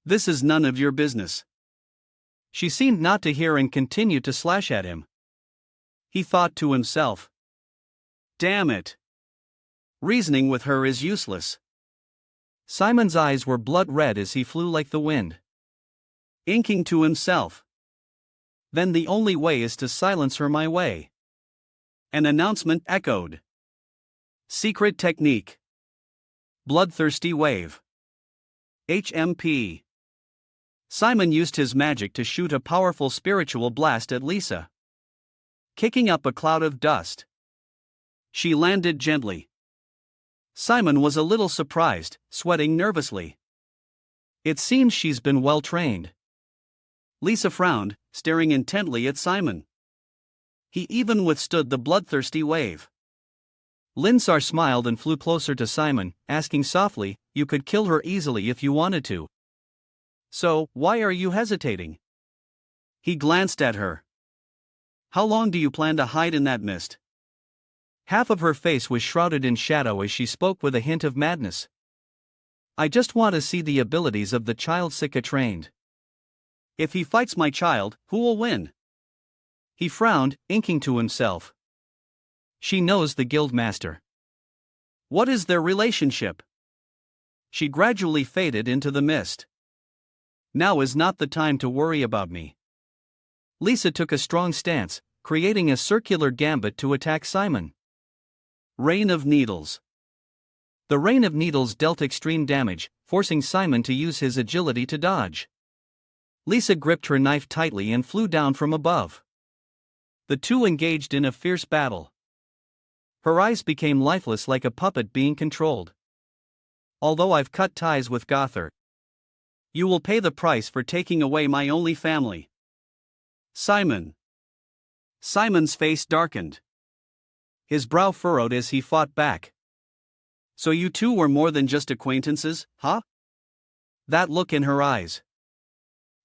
This is none of your business. She seemed not to hear and continued to slash at him. He thought to himself. Damn it. Reasoning with her is useless. Simon's eyes were blood red as he flew like the wind. Inking to himself. Then the only way is to silence her my way. An announcement echoed. Secret technique. Bloodthirsty wave. HMP. Simon used his magic to shoot a powerful spiritual blast at Lisa. Kicking up a cloud of dust. She landed gently. Simon was a little surprised, sweating nervously. It seems she's been well trained. Lisa frowned, staring intently at Simon. He even withstood the bloodthirsty wave. Linsar smiled and flew closer to Simon, asking softly, you could kill her easily if you wanted to. So, why are you hesitating? He glanced at her. How long do you plan to hide in that mist? Half of her face was shrouded in shadow as she spoke with a hint of madness. I just want to see the abilities of the child Sika trained. If he fights my child, who will win? He frowned, inking to himself. She knows the guild master. What is their relationship? She gradually faded into the mist. Now is not the time to worry about me. Lisa took a strong stance, creating a circular gambit to attack Simon. Rain of Needles. The Rain of Needles dealt extreme damage, forcing Simon to use his agility to dodge. Lisa gripped her knife tightly and flew down from above. The two engaged in a fierce battle. Her eyes became lifeless like a puppet being controlled. Although I've cut ties with Gothard, you will pay the price for taking away my only family. Simon. Simon's face darkened. His brow furrowed as he fought back. So you two were more than just acquaintances, huh? That look in her eyes.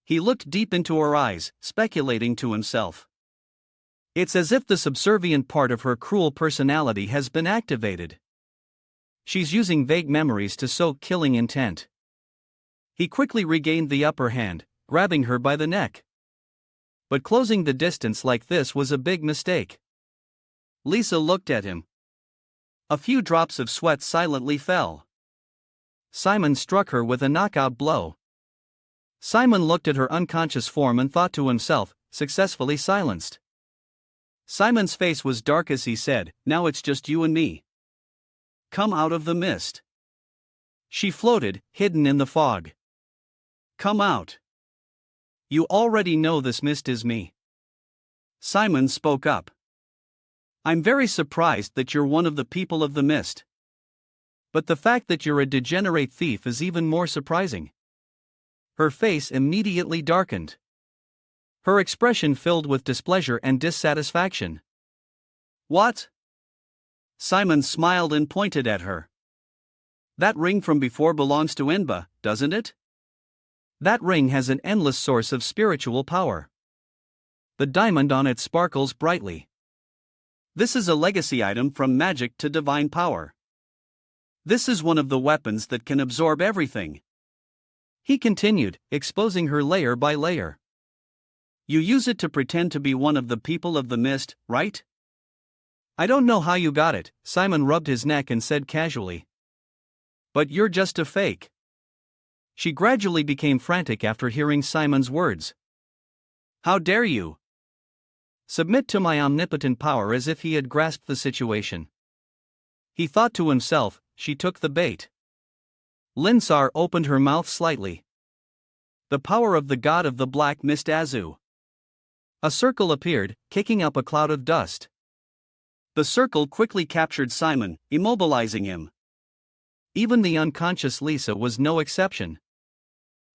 He looked deep into her eyes, speculating to himself. It's as if the subservient part of her cruel personality has been activated. She's using vague memories to sow killing intent. He quickly regained the upper hand, grabbing her by the neck. But closing the distance like this was a big mistake. Lisa looked at him. A few drops of sweat silently fell. Simon struck her with a knockout blow. Simon looked at her unconscious form and thought to himself, successfully silenced. Simon's face was dark as he said, now it's just you and me. Come out of the mist. She floated, hidden in the fog. Come out. You already know this mist is me. Simon spoke up. I'm very surprised that you're one of the people of the mist. But the fact that you're a degenerate thief is even more surprising. Her face immediately darkened. her expression filled with displeasure and dissatisfaction. What? Simon smiled and pointed at her. That ring from before belongs to Inba, doesn't it? That ring has an endless source of spiritual power. The diamond on it sparkles brightly. This is a legacy item from magic to divine power. This is one of the weapons that can absorb everything. He continued, exposing her layer by layer. You use it to pretend to be one of the people of the mist, right? I don't know how you got it, Simon rubbed his neck and said casually. But you're just a fake. She gradually became frantic after hearing Simon's words. How dare you? Submit to my omnipotent power as if he had grasped the situation. He thought to himself, she took the bait. Linsar opened her mouth slightly. The power of the god of the black mist Azu. A circle appeared, kicking up a cloud of dust. The circle quickly captured Simon, immobilizing him. Even the unconscious Lisa was no exception.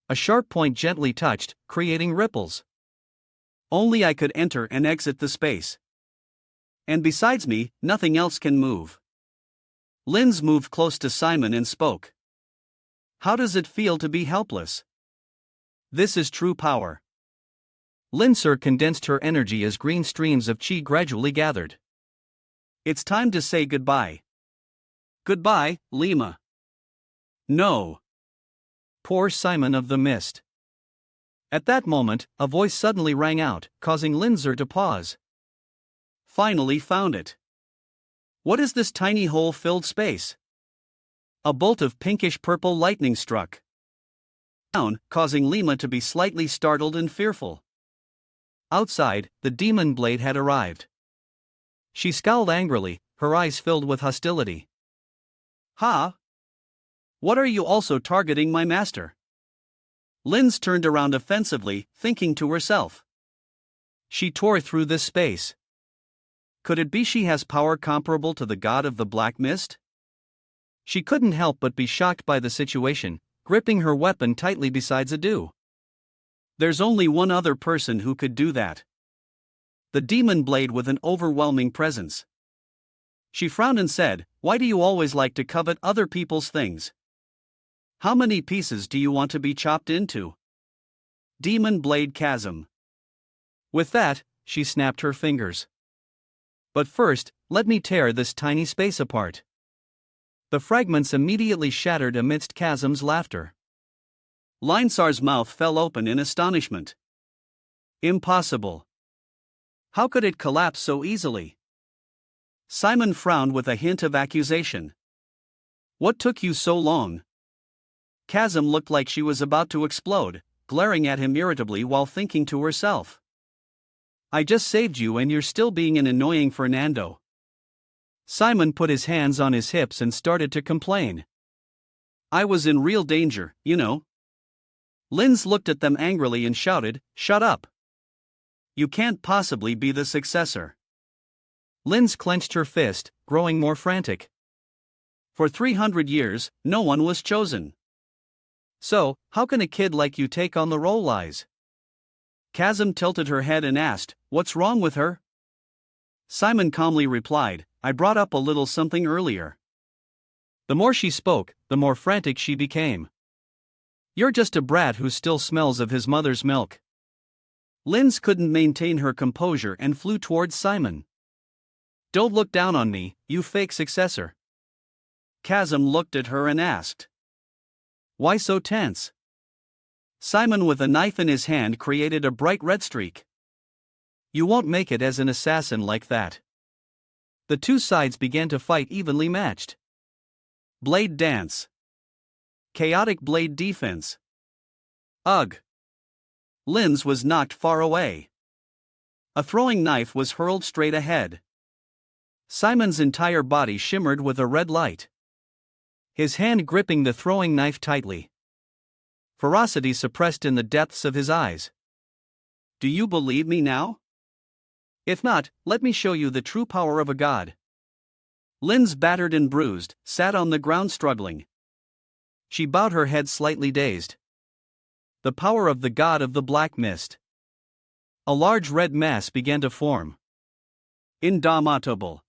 A sharp point gently touched, creating ripples. Only I could enter and exit the space. And besides me, nothing else can move. Linz moved close to Simon and spoke. How does it feel to be helpless? This is true power. Linsar condensed her energy as green streams of chi gradually gathered. It's time to say goodbye. Goodbye, Lima. No. Poor Simon of the Mist. At that moment, a voice suddenly rang out, causing Linsar to pause. Finally found it. What is this tiny hole-filled space? A bolt of pinkish-purple lightning struck down, causing Lima to be slightly startled and fearful. Outside, the demon blade had arrived. She scowled angrily, her eyes filled with hostility. Ha! What are you also targeting my master? Linz turned around offensively, thinking to herself. She tore through this space. Could it be she has power comparable to the god of the black mist? She couldn't help but be shocked by the situation, gripping her weapon tightly beside Zadu. There's only one other person who could do that. The demon blade with an overwhelming presence. She frowned and said, Why do you always like to covet other people's things? How many pieces do you want to be chopped into? Demon blade chasm. With that, she snapped her fingers. But first, let me tear this tiny space apart. The fragments immediately shattered amidst Chasm's laughter. Linsar's mouth fell open in astonishment. Impossible. How could it collapse so easily? Simon frowned with a hint of accusation. What took you so long? Chasm looked like she was about to explode, glaring at him irritably while thinking to herself. I just saved you and you're still being an annoying Fernando. Simon put his hands on his hips and started to complain. I was in real danger, you know. Linz looked at them angrily and shouted, Shut up! You can't possibly be the successor. Linz clenched her fist, growing more frantic. For 300 years, no one was chosen. So, how can a kid like you take on the role? Lies? Chasm tilted her head and asked, What's wrong with her? Simon calmly replied, I brought up a little something earlier. The more she spoke, the more frantic she became. You're just a brat who still smells of his mother's milk. Linz couldn't maintain her composure and flew towards Simon. Don't look down on me, you fake successor. Chasm looked at her and asked. Why so tense? Simon with a knife in his hand created a bright red streak. You won't make it as an assassin like that. The two sides began to fight evenly matched. Blade dance. Chaotic blade defense. Ugh. Linz was knocked far away. A throwing knife was hurled straight ahead. Simon's entire body shimmered with a red light, his hand gripping the throwing knife tightly. Ferocity suppressed in the depths of his eyes. Do you believe me now? If not, let me show you the true power of a god. Linz, battered and bruised, sat on the ground struggling. She bowed her head slightly dazed. The power of the god of the black mist. A large red mass began to form. Indomitable.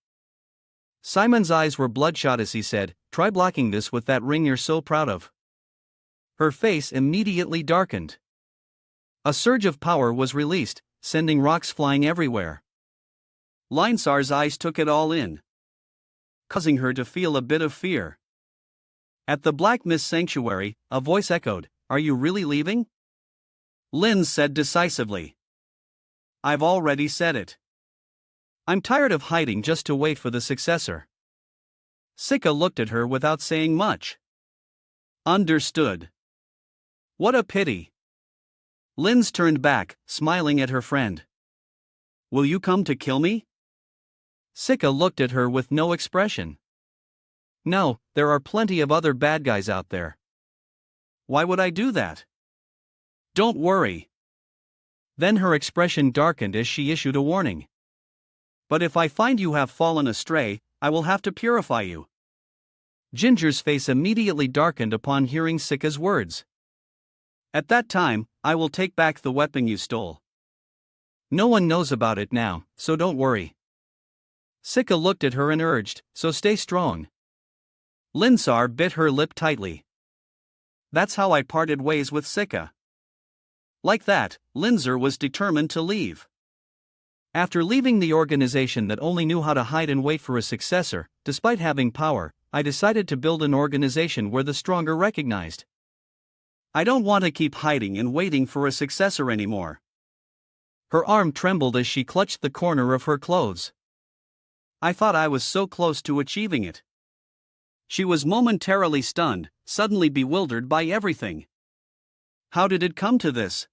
Simon's eyes were bloodshot as he said, "Try blocking this with that ring you're so proud of." Her face immediately darkened. A surge of power was released, sending rocks flying everywhere. Linsar's eyes took it all in, causing her to feel a bit of fear. At the Black Mist Sanctuary, a voice echoed, "Are you really leaving?" Lin said decisively, "I've already said it. I'm tired of hiding just to wait for the successor." Sika looked at her without saying much. Understood. What a pity. Linz turned back, smiling at her friend. "Will you come to kill me?" Sika looked at her with no expression. "No, there are plenty of other bad guys out there." "Why would I do that?" "Don't worry." Then her expression darkened as she issued a warning. "But if I find you have fallen astray, I will have to purify you." Ginger's face immediately darkened upon hearing Sika's words. "At that time, I will take back the weapon you stole. No one knows about it now, so don't worry." Sika looked at her and urged, "So stay strong." Linsar bit her lip tightly. That's how I parted ways with Sika. Like that, Linzer was determined to leave. After leaving the organization that only knew how to hide and wait for a successor, despite having power, I decided to build an organization where the stronger recognized. I don't want to keep hiding and waiting for a successor anymore. Her arm trembled as she clutched the corner of her clothes. I thought I was so close to achieving it. She was momentarily stunned, suddenly bewildered by everything. How did it come to this?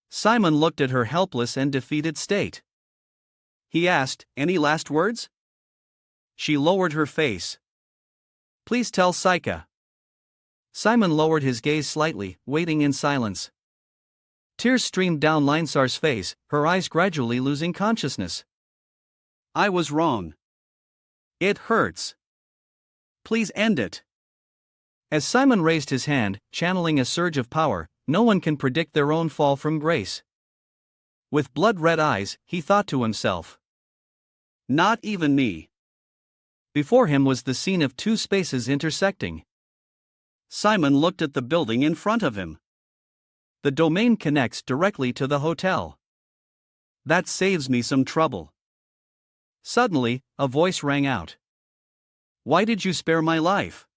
Simon looked at her helpless and defeated state. He asked, "Any last words?" She lowered her face. "Please tell Sika." Simon lowered his gaze slightly, waiting in silence. Tears streamed down Linsar's face, her eyes gradually losing consciousness. "I was wrong. It hurts. Please end it." As Simon raised his hand, channeling a surge of power, no one can predict their own fall from grace. With blood-red eyes, he thought to himself. Not even me. Before him was the scene of two spaces intersecting. Simon looked at the building in front of him. The domain connects directly to the hotel. That saves me some trouble. Suddenly, a voice rang out. "Why did you spare my life?"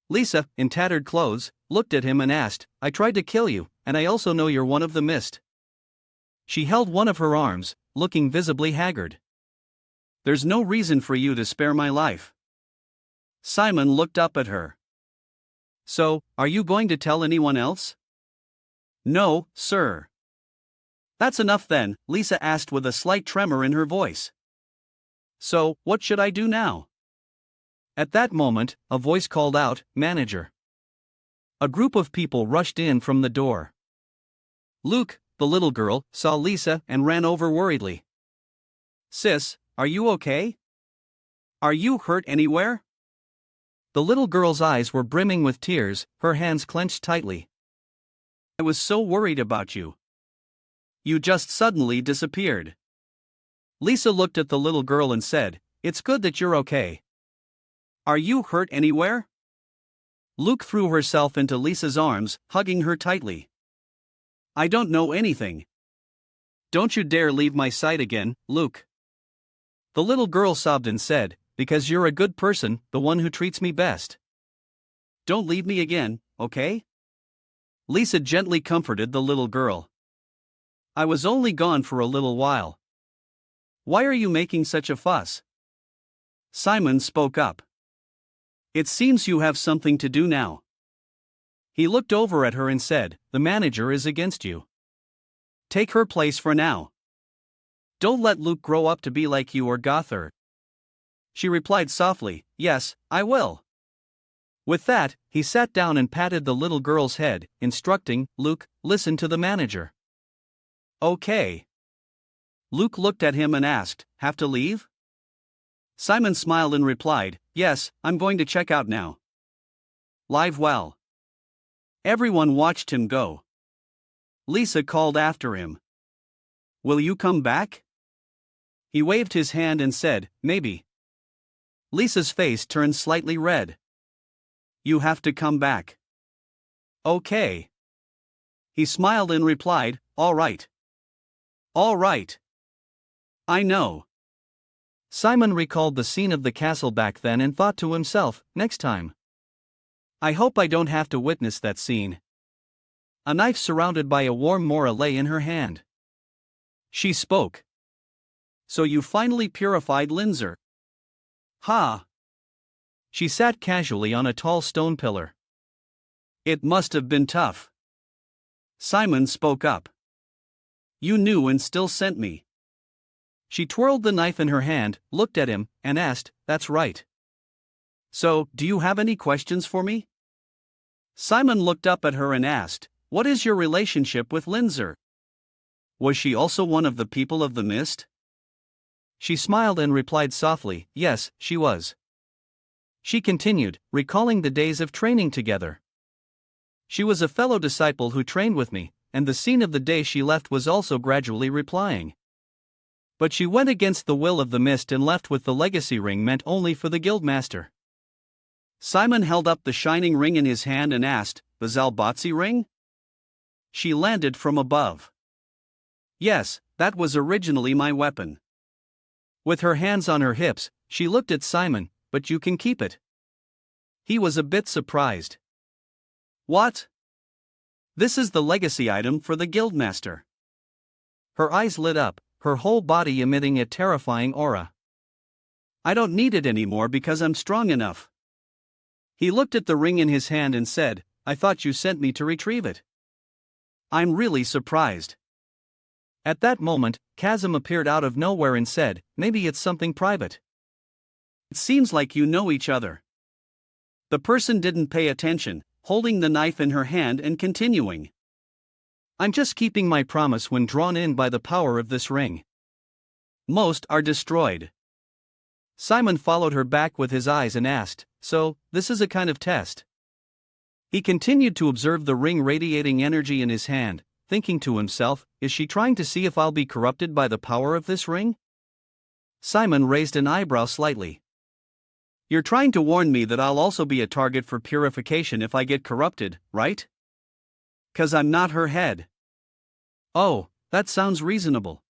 Lisa, in tattered clothes, looked at him and asked, "I tried to kill you, and I also know you're one of the mist." She held one of her arms, looking visibly haggard. "There's no reason for you to spare my life." Simon looked up at her. "So, are you going to tell anyone else?" "No, sir." "That's enough then," Lisa asked with a slight tremor in her voice. "So, what should I do now?" At that moment, a voice called out, "Manager." A group of people rushed in from the door. Luke, the little girl, saw Lisa and ran over worriedly. "Sis, are you okay? Are you hurt anywhere?" The little girl's eyes were brimming with tears, her hands clenched tightly. "I was so worried about you. You just suddenly disappeared." Lisa looked at the little girl and said, "It's good that you're okay. Are you hurt anywhere?" Luke threw herself into Lisa's arms, hugging her tightly. "I don't know anything. Don't you dare leave my sight again, Luke." The little girl sobbed and said, "Because you're a good person, the one who treats me best. Don't leave me again, okay?" Lisa gently comforted the little girl. "I was only gone for a little while. Why are you making such a fuss?" Simon spoke up. "It seems you have something to do now." He looked over at her and said, "The manager is against you. Take her place for now. Don't let Luke grow up to be like you or Gothard." She replied softly, "Yes, I will." With that, he sat down and patted the little girl's head, instructing, "Luke, listen to the manager." "Okay." Luke looked at him and asked, "Have to leave?" Simon smiled and replied, "Yes, I'm going to check out now. Live well." Everyone watched him go. Lisa called after him. Will you come back? He waved his hand and said, maybe. Lisa's face turned slightly red. You have to come back. Okay. He smiled and replied, all right. All right. I know. Simon recalled the scene of the castle back then and thought to himself, next time. I hope I don't have to witness that scene. A knife surrounded by a warm mora lay in her hand. She spoke. So you finally purified Linzer. Ha! She sat casually on a tall stone pillar. It must have been tough. Simon spoke up. You knew and still sent me. She twirled the knife in her hand, looked at him, and asked, that's right. So, do you have any questions for me? Simon looked up at her and asked, what is your relationship with Linzer? Was she also one of the people of the mist? She smiled and replied softly, yes, she was. She continued, recalling the days of training together. She was a fellow disciple who trained with me, and the scene of the day she left was also gradually replying. But she went against the will of the mist and left with the legacy ring meant only for the guildmaster. Simon held up the shining ring in his hand and asked, the Zalbatzi ring? She landed from above. Yes, that was originally my weapon. With her hands on her hips, she looked at Simon, but you can keep it. He was a bit surprised. What? This is the legacy item for the guildmaster. Her eyes lit up, her whole body emitting a terrifying aura. I don't need it anymore because I'm strong enough. He looked at the ring in his hand and said, I thought you sent me to retrieve it. I'm really surprised. At that moment, Chasm appeared out of nowhere and said, maybe it's something private. It seems like you know each other. The person didn't pay attention, holding the knife in her hand and continuing. I'm just keeping my promise when drawn in by the power of this ring. Most are destroyed. Simon followed her back with his eyes and asked, so, this is a kind of test. He continued to observe the ring radiating energy in his hand, thinking to himself, is she trying to see if I'll be corrupted by the power of this ring? Simon raised an eyebrow slightly. You're trying to warn me that I'll also be a target for purification if I get corrupted, right? 'Cause I'm not her head. Oh, that sounds reasonable.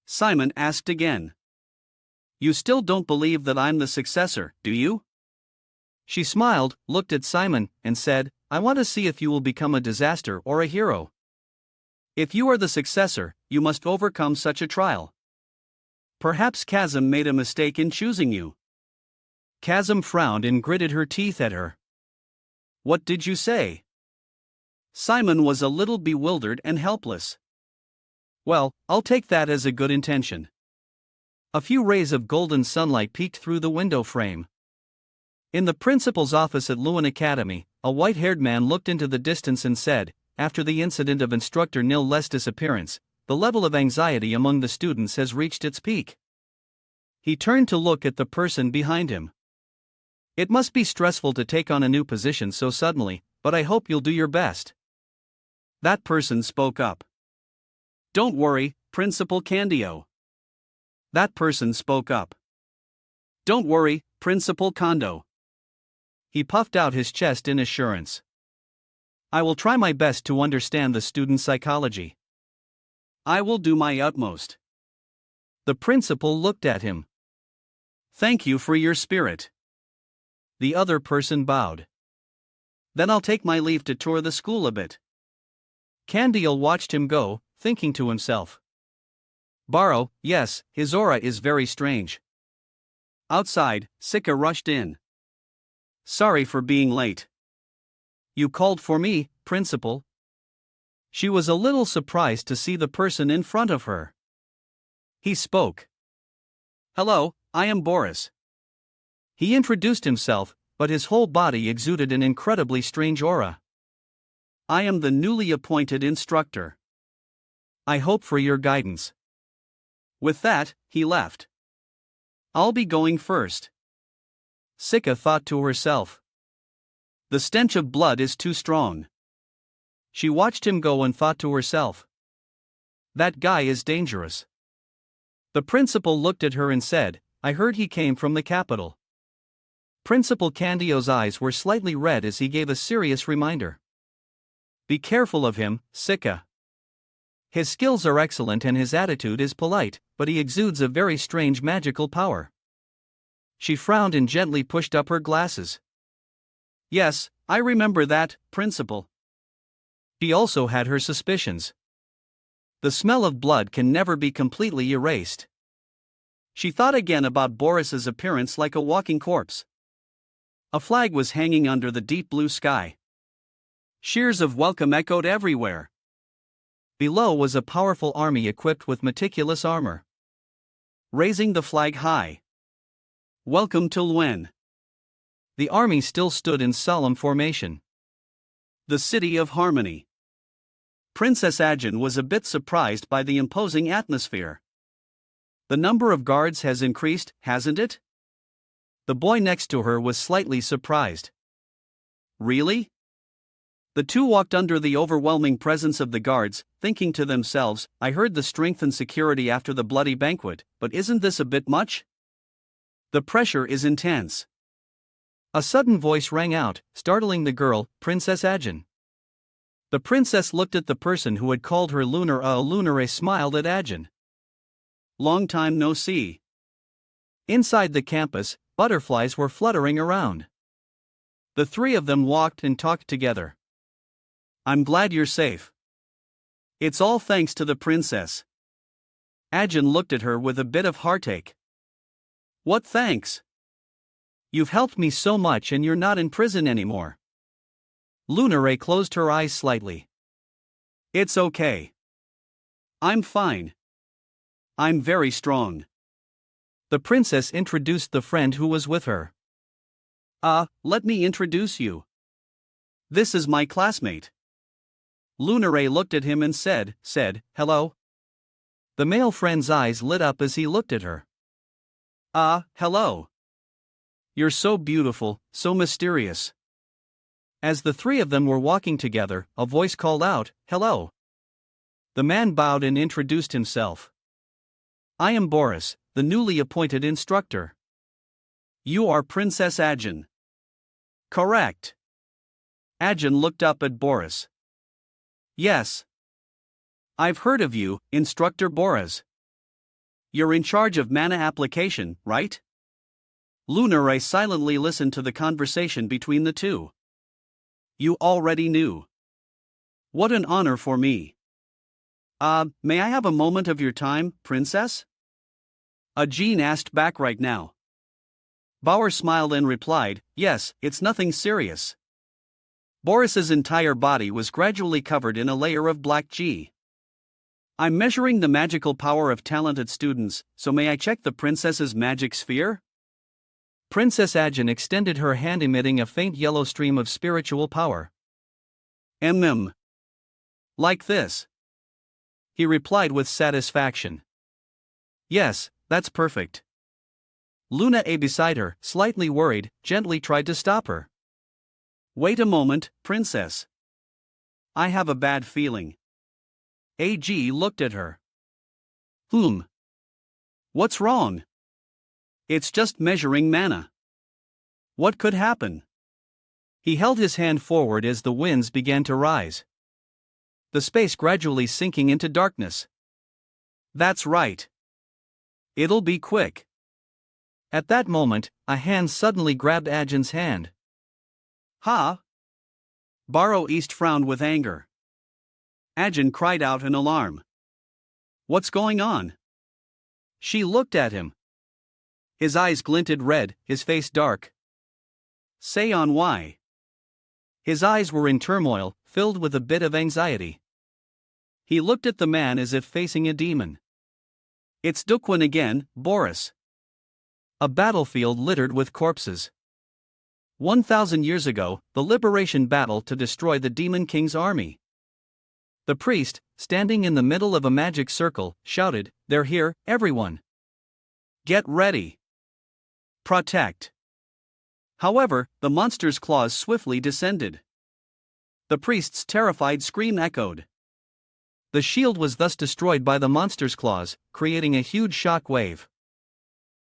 Simon asked again. You still don't believe that I'm the successor, do you? She smiled, looked at Simon, and said, I want to see if you will become a disaster or a hero. If you are the successor, you must overcome such a trial. Perhaps Chasm made a mistake in choosing you. Chasm frowned and gritted her teeth at her. What did you say? Simon was a little bewildered and helpless. Well, I'll take that as a good intention. A few rays of golden sunlight peeked through the window frame. In the principal's office at Lewin Academy, a white-haired man looked into the distance and said, after the incident of Instructor Nil-less disappearance, the level of anxiety among the students has reached its peak. He turned to look at the person behind him. It must be stressful to take on a new position so suddenly, but I hope you'll do your best. That person spoke up. Don't worry, Principal Candio. That person spoke up. Don't worry, Principal Kondo. He puffed out his chest in assurance. I will try my best to understand the student's psychology. I will do my utmost. The principal looked at him. Thank you for your spirit. The other person bowed. Then I'll take my leave to tour the school a bit. Candiel watched him go, thinking to himself. Barrow, yes, his aura is very strange. Outside, Sika rushed in. Sorry for being late. You called for me, Principal? She was a little surprised to see the person in front of her. He spoke. Hello, I am Boris. He introduced himself, but his whole body exuded an incredibly strange aura. I am the newly appointed instructor. I hope for your guidance. With that, he left. I'll be going first. Sika thought to herself. The stench of blood is too strong. She watched him go and thought to herself. That guy is dangerous. The principal looked at her and said, I heard he came from the capital. Principal Candio's eyes were slightly red as he gave a serious reminder. Be careful of him, Sika. His skills are excellent and his attitude is polite, but he exudes a very strange magical power. She frowned and gently pushed up her glasses. Yes, I remember that, Principal. She also had her suspicions. The smell of blood can never be completely erased. She thought again about Boris's appearance like a walking corpse. A flag was hanging under the deep blue sky. Cheers of welcome echoed everywhere. Below was a powerful army equipped with meticulous armor. Raising the flag high. Welcome to Luen. The army still stood in solemn formation. The city of harmony. Princess Ajin was a bit surprised by the imposing atmosphere. The number of guards has increased, hasn't it? The boy next to her was slightly surprised. Really? The two walked under the overwhelming presence of the guards, thinking to themselves, I heard the strength and security after the bloody banquet, but isn't this a bit much? The pressure is intense. A sudden voice rang out, startling the girl, Princess Ajin. The princess looked at the person who had called her Lunar. Lunare smiled at Ajin. Long time no see. Inside the campus, butterflies were fluttering around. The three of them walked and talked together. I'm glad you're safe. It's all thanks to the princess. Ajin looked at her with a bit of heartache. What thanks? You've helped me so much and you're not in prison anymore. Lunare closed her eyes slightly. It's okay. I'm fine. I'm very strong. The princess introduced the friend who was with her. Let me introduce you. This is my classmate. Lunare looked at him and said, hello. The male friend's eyes lit up as he looked at her. Hello. You're so beautiful, so mysterious. As the three of them were walking together, a voice called out, hello. The man bowed and introduced himself. I am Boris, the newly appointed instructor. You are Princess Ajin. Correct. Ajin looked up at Boris. Yes. I've heard of you, Instructor Boris. You're in charge of mana application, right? Lunare silently listened to the conversation between the two. You already knew. What an honor for me. May I have a moment of your time, Princess? Ajin asked back right now. Bauer smiled and replied, yes, it's nothing serious. Boris's entire body was gradually covered in a layer of black G. I'm measuring the magical power of talented students, so may I check the princess's magic sphere? Princess Ajin extended her hand, emitting a faint yellow stream of spiritual power. Like this. He replied with satisfaction. Yes, that's perfect. Luna A beside her, slightly worried, gently tried to stop her. Wait a moment, Princess. I have a bad feeling. AG looked at her. What's wrong? It's just measuring mana. What could happen? He held his hand forward as the winds began to rise. The space gradually sinking into darkness. That's right. It'll be quick. At that moment, a hand suddenly grabbed Ajin's hand. Ha! Baro East frowned with anger. Ajin cried out in alarm. What's going on? She looked at him. His eyes glinted red, his face dark. Say on why. His eyes were in turmoil, filled with a bit of anxiety. He looked at the man as if facing a demon. It's Dukwin again, Boris. A battlefield littered with corpses. 1,000 years ago, the liberation battle to destroy the Demon King's army. The priest, standing in the middle of a magic circle, shouted, "They're here, everyone! Get ready! Protect!" However, the monster's claws swiftly descended. The priest's terrified scream echoed. The shield was thus destroyed by the monster's claws, creating a huge shock wave.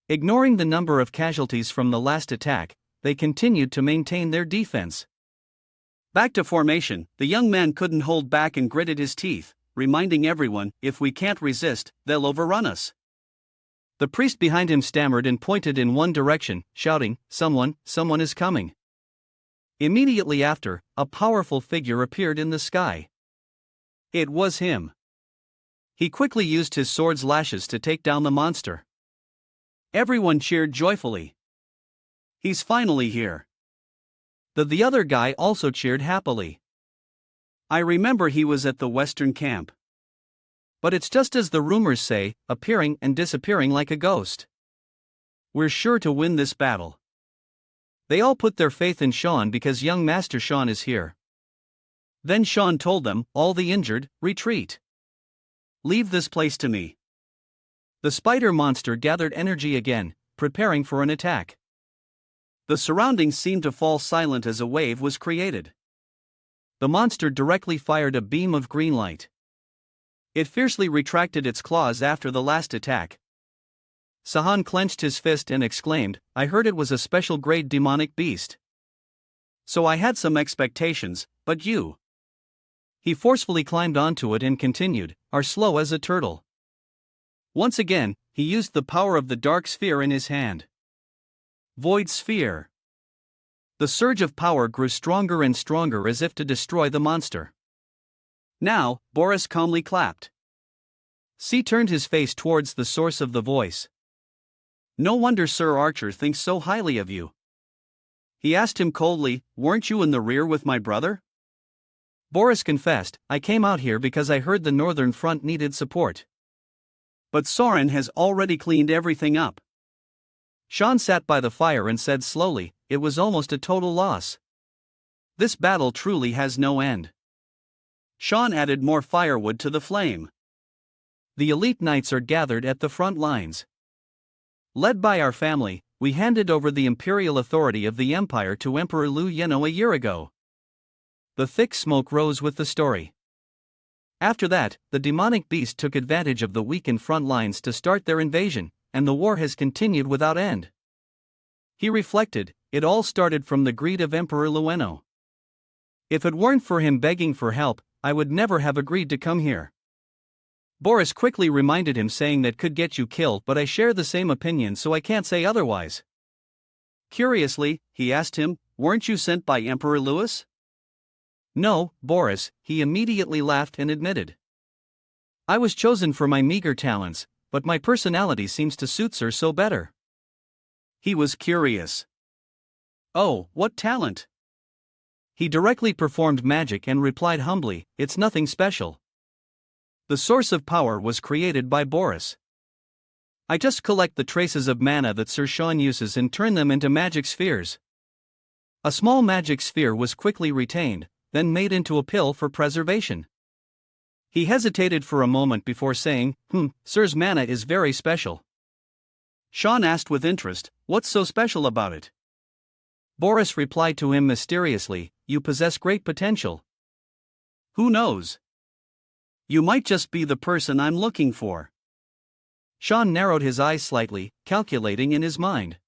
Ignoring the number of casualties from the last attack, they continued to maintain their defense. Back to formation, the young man couldn't hold back and gritted his teeth, reminding everyone, if we can't resist, they'll overrun us. The priest behind him stammered and pointed in one direction, shouting, someone is coming. Immediately after, a powerful figure appeared in the sky. It was him. He quickly used his sword's lashes to take down the monster. Everyone cheered joyfully. He's finally here. The other guy also cheered happily. I remember he was at the Western camp. But it's just as the rumors say, appearing and disappearing like a ghost. We're sure to win this battle. They all put their faith in Sean because young Master Sean is here. Then Sean told them, all the injured, retreat. Leave this place to me. The spider monster gathered energy again, preparing for an attack. The surroundings seemed to fall silent as a wave was created. The monster directly fired a beam of green light. It fiercely retracted its claws after the last attack. Sahan clenched his fist and exclaimed, I heard it was a special grade demonic beast. So I had some expectations, but you. He forcefully climbed onto it and continued, are slow as a turtle. Once again, he used the power of the dark sphere in his hand. Void sphere. The surge of power grew stronger and stronger as if to destroy the monster. Now, Boris calmly clapped. C turned his face towards the source of the voice. No wonder Sir Archer thinks so highly of you. He asked him coldly, weren't you in the rear with my brother? Boris confessed, I came out here because I heard the northern front needed support. But Soren has already cleaned everything up. Sean sat by the fire and said slowly, it was almost a total loss. This battle truly has no end. Sean added more firewood to the flame. The elite knights are gathered at the front lines. Led by our family, we handed over the imperial authority of the empire to Emperor Liu Yeno a year ago. The thick smoke rose with the story. After that, the demonic beast took advantage of the weakened front lines to start their invasion, and the war has continued without end. He reflected, it all started from the greed of Emperor Lueno. If it weren't for him begging for help, I would never have agreed to come here. Boris quickly reminded him saying that could get you killed, but I share the same opinion so I can't say otherwise. Curiously, he asked him, weren't you sent by Emperor Louis? No, Boris, he immediately laughed and admitted. I was chosen for my meager talents, but my personality seems to suit Sir so better. He was curious. Oh, what talent? He directly performed magic and replied humbly, it's nothing special. The source of power was created by Boris. I just collect the traces of mana that Sir Sean uses and turn them into magic spheres. A small magic sphere was quickly retained, then made into a pill for preservation. He hesitated for a moment before saying, Sir's mana is very special. Sean asked with interest, what's so special about it? Boris replied to him mysteriously, you possess great potential. Who knows? You might just be the person I'm looking for. Sean narrowed his eyes slightly, calculating in his mind.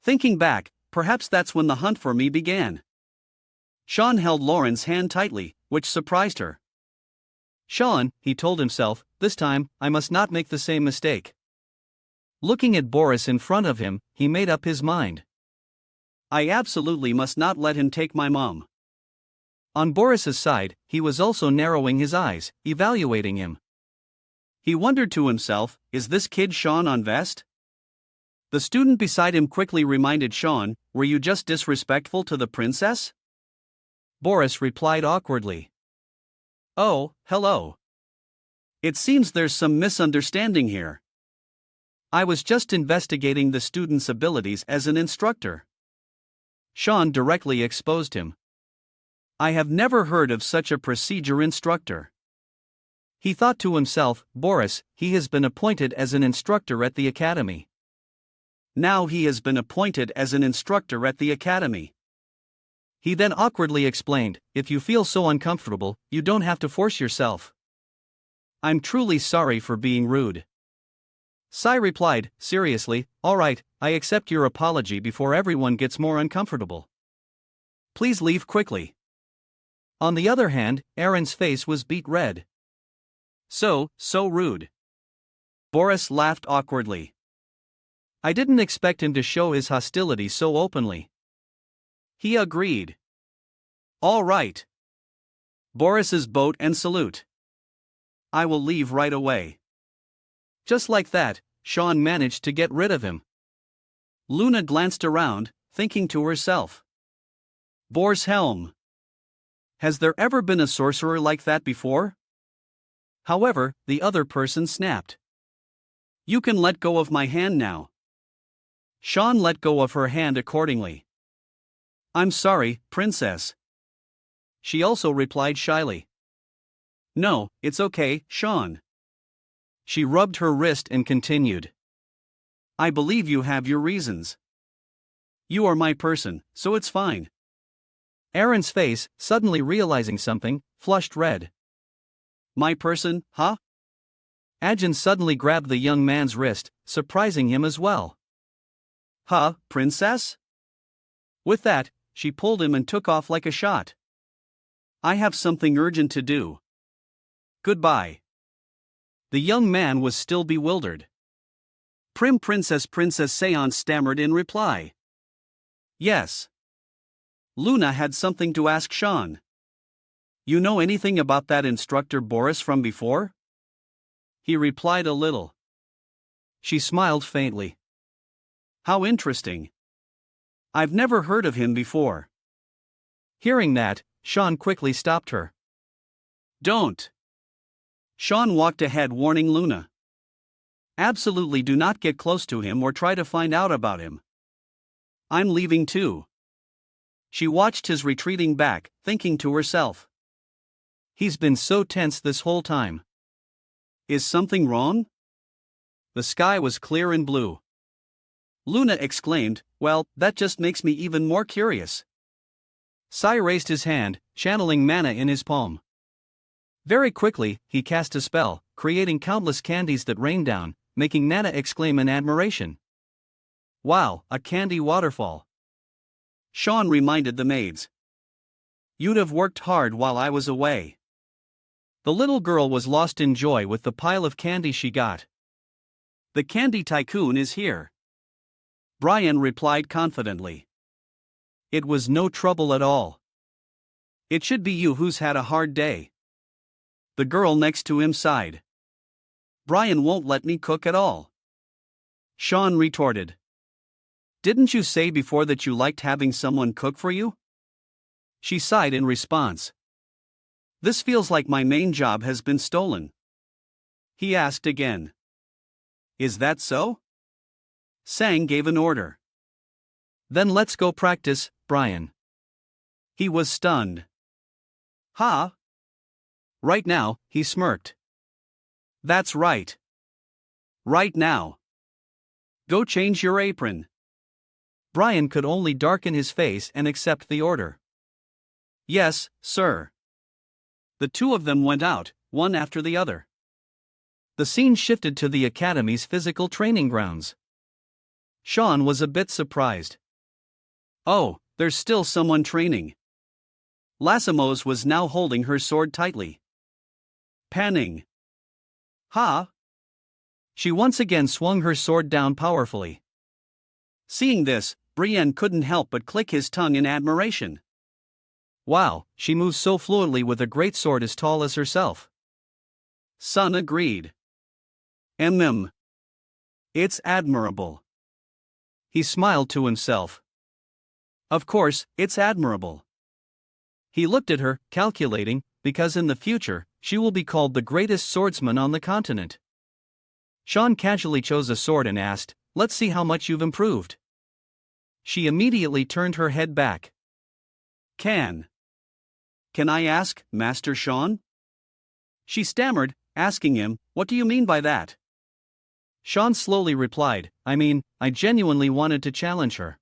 Thinking back, perhaps that's when the hunt for me began. Sean held Lauren's hand tightly, which surprised her. Sean, he told himself, this time, I must not make the same mistake. Looking at Boris in front of him, he made up his mind. I absolutely must not let him take my mom. On Boris's side, he was also narrowing his eyes, evaluating him. He wondered to himself, is this kid Sean on vest? The student beside him quickly reminded Sean, were you just disrespectful to the princess? Boris replied awkwardly. Oh, hello. It seems there's some misunderstanding here. I was just investigating the student's abilities as an instructor. Sean directly exposed him. I have never heard of such a procedure instructor. He thought to himself, Boris, he has been appointed as an instructor at the academy. Now he has been appointed as an instructor at the academy. He then awkwardly explained, if you feel so uncomfortable, you don't have to force yourself. I'm truly sorry for being rude. Sai replied, seriously, alright, I accept your apology before everyone gets more uncomfortable. Please leave quickly. On the other hand, Aaron's face was beet red. So rude. Boris laughed awkwardly. I didn't expect him to show his hostility so openly. He agreed. All right. Boris's boat and salute. I will leave right away. Just like that, Sean managed to get rid of him. Luna glanced around, thinking to herself. Boar's helm. Has there ever been a sorcerer like that before? However, the other person snapped. You can let go of my hand now. Sean let go of her hand accordingly. I'm sorry, princess. She also replied shyly. No, it's okay, Sean. She rubbed her wrist and continued. I believe you have your reasons. You are my person, so it's fine. Aaron's face, suddenly realizing something, flushed red. My person, huh? Ajin suddenly grabbed the young man's wrist, surprising him as well. Huh, princess? With that, she pulled him and took off like a shot. I have something urgent to do. Goodbye. The young man was still bewildered. Princess Seon stammered in reply. Yes. Luna had something to ask Sean. You know anything about that instructor Boris from before? He replied a little. She smiled faintly. How interesting. I've never heard of him before. Hearing that, Sean quickly stopped her. Don't. Sean walked ahead, warning Luna. Absolutely do not get close to him or try to find out about him. I'm leaving too. She watched his retreating back, thinking to herself. He's been so tense this whole time. Is something wrong? The sky was clear and blue. Luna exclaimed, well, that just makes me even more curious. Sai raised his hand, channeling mana in his palm. Very quickly, he cast a spell, creating countless candies that rained down, making Nana exclaim in admiration. Wow, a candy waterfall. Sean reminded the maids. You'd have worked hard while I was away. The little girl was lost in joy with the pile of candy she got. The candy tycoon is here. Brian replied confidently. It was no trouble at all. It should be you who's had a hard day. The girl next to him sighed. Brian won't let me cook at all. Sean retorted. Didn't you say before that you liked having someone cook for you? She sighed in response. This feels like my main job has been stolen. He asked again. Is that so? Sang gave an order. Then let's go practice, Brian. He was stunned. Huh? Right now, he smirked. That's right. Right now. Go change your apron. Brian could only darken his face and accept the order. Yes, sir. The two of them went out, one after the other. The scene shifted to the academy's physical training grounds. Sean was a bit surprised. Oh, there's still someone training. Lassimos was now holding her sword tightly. Panning. Ha! She once again swung her sword down powerfully. Seeing this, Brienne couldn't help but click his tongue in admiration. Wow, she moves so fluently with a great sword as tall as herself. Sun agreed. It's admirable. He smiled to himself. Of course, it's admirable. He looked at her, calculating, because in the future, she will be called the greatest swordsman on the continent. Sean casually chose a sword and asked, let's see how much you've improved. She immediately turned her head back. Can I ask, Master Sean? She stammered, asking him, what do you mean by that? Sean slowly replied, I genuinely wanted to challenge her.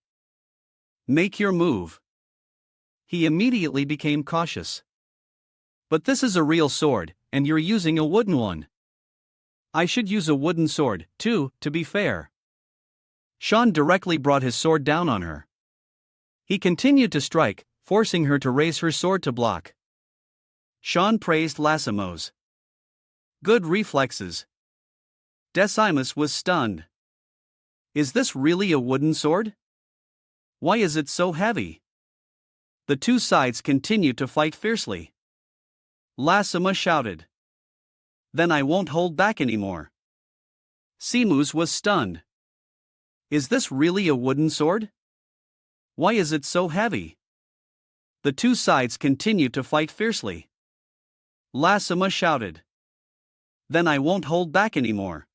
Make your move. He immediately became cautious. But this is a real sword, and you're using a wooden one. I should use a wooden sword, too, to be fair. Sean directly brought his sword down on her. He continued to strike, forcing her to raise her sword to block. Sean praised Lassimo's good reflexes. Decimus was stunned. Is this really a wooden sword? Why is it so heavy? The two sides continued to fight fiercely. Lassima shouted. Then I won't hold back anymore. Simus was stunned. Is this really a wooden sword? Why is it so heavy? The two sides continued to fight fiercely. Lassima shouted. Then I won't hold back anymore.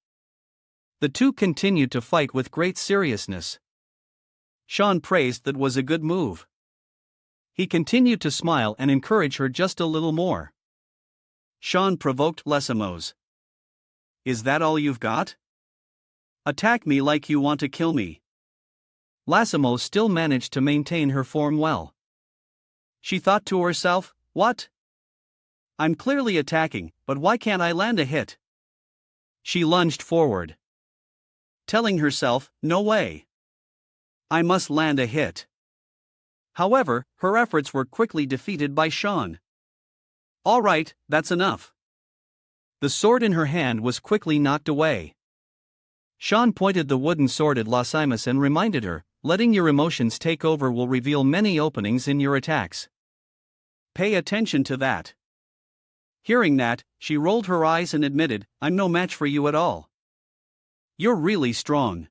The two continued to fight with great seriousness. Sean praised that was a good move. He continued to smile and encourage her just a little more. Sean provoked Lassimo's. Is that all you've got? Attack me like you want to kill me. Lassimo still managed to maintain her form well. She thought to herself, what? I'm clearly attacking, but why can't I land a hit? She lunged forward, telling herself, no way. I must land a hit. However, her efforts were quickly defeated by Sean. All right, that's enough. The sword in her hand was quickly knocked away. Sean pointed the wooden sword at Lassima and reminded her, letting your emotions take over will reveal many openings in your attacks. Pay attention to that. Hearing that, she rolled her eyes and admitted, I'm no match for you at all. You're really strong.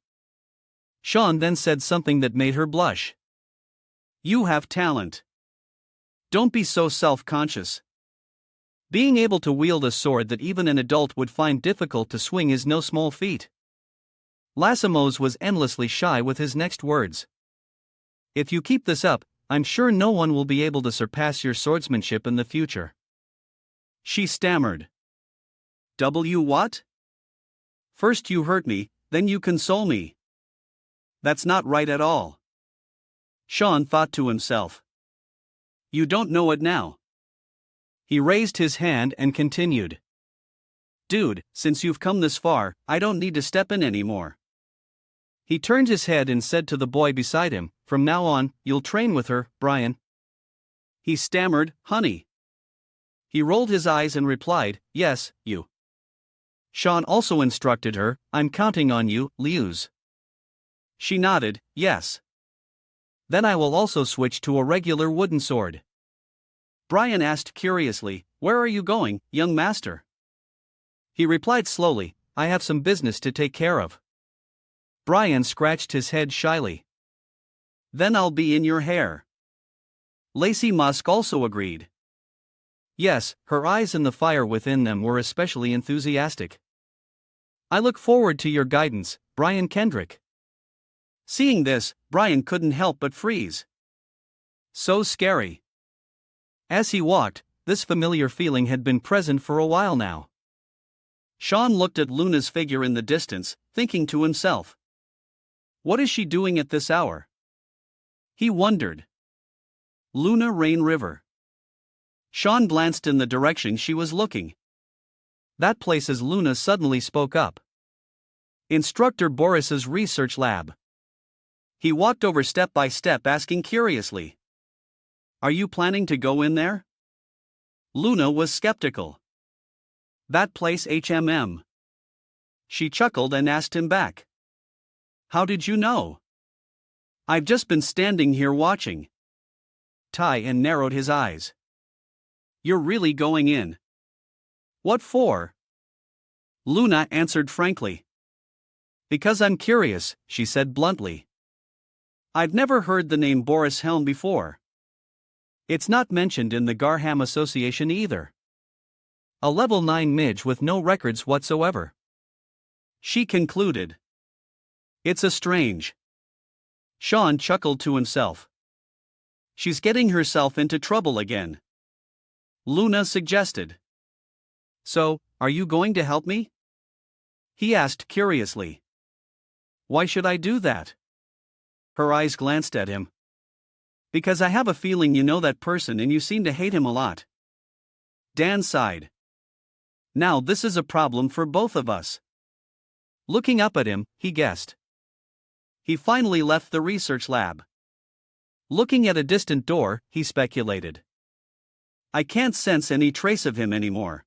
Sean then said something that made her blush. You have talent. Don't be so self-conscious. Being able to wield a sword that even an adult would find difficult to swing is no small feat. Lassimo's was endlessly shy with his next words. If you keep this up, I'm sure no one will be able to surpass your swordsmanship in the future. She stammered. What? First you hurt me, then you console me. That's not right at all. Sean thought to himself. You don't know it now. He raised his hand and continued. Dude, since you've come this far, I don't need to step in anymore. He turned his head and said to the boy beside him, from now on, you'll train with her, Brian. He stammered, honey. He rolled his eyes and replied, yes, you. Sean also instructed her, I'm counting on you, Liuz. She nodded, yes. Then I will also switch to a regular wooden sword. Brian asked curiously, where are you going, young master? He replied slowly, I have some business to take care of. Brian scratched his head shyly. Then I'll be in your hair. Lacey Musk also agreed. Yes, her eyes and the fire within them were especially enthusiastic. I look forward to your guidance, Brian Kendrick. Seeing this, Brian couldn't help but freeze. So scary. As he walked, this familiar feeling had been present for a while now. Sean looked at Luna's figure in the distance, thinking to himself. What is she doing at this hour? He wondered. Luna Rain River. Sean glanced in the direction she was looking. That place as Luna suddenly spoke up. Instructor Boris's research lab. He walked over step by step asking curiously. Are you planning to go in there? Luna was skeptical. That place HMM. She chuckled and asked him back. How did you know? I've just been standing here watching. Tyan narrowed his eyes. You're really going in? What for? Luna answered frankly. Because I'm curious, she said bluntly. I've never heard the name Boris Helm before. It's not mentioned in the Garham Association either. A level 9 midge with no records whatsoever. She concluded. It's a strange. Sean chuckled to himself. She's getting herself into trouble again. Luna suggested. So, are you going to help me? He asked curiously. Why should I do that? Her eyes glanced at him. Because I have a feeling you know that person and you seem to hate him a lot. Dan sighed. Now this is a problem for both of us. Looking up at him, he guessed. He finally left the research lab. Looking at a distant door, he speculated. I can't sense any trace of him anymore.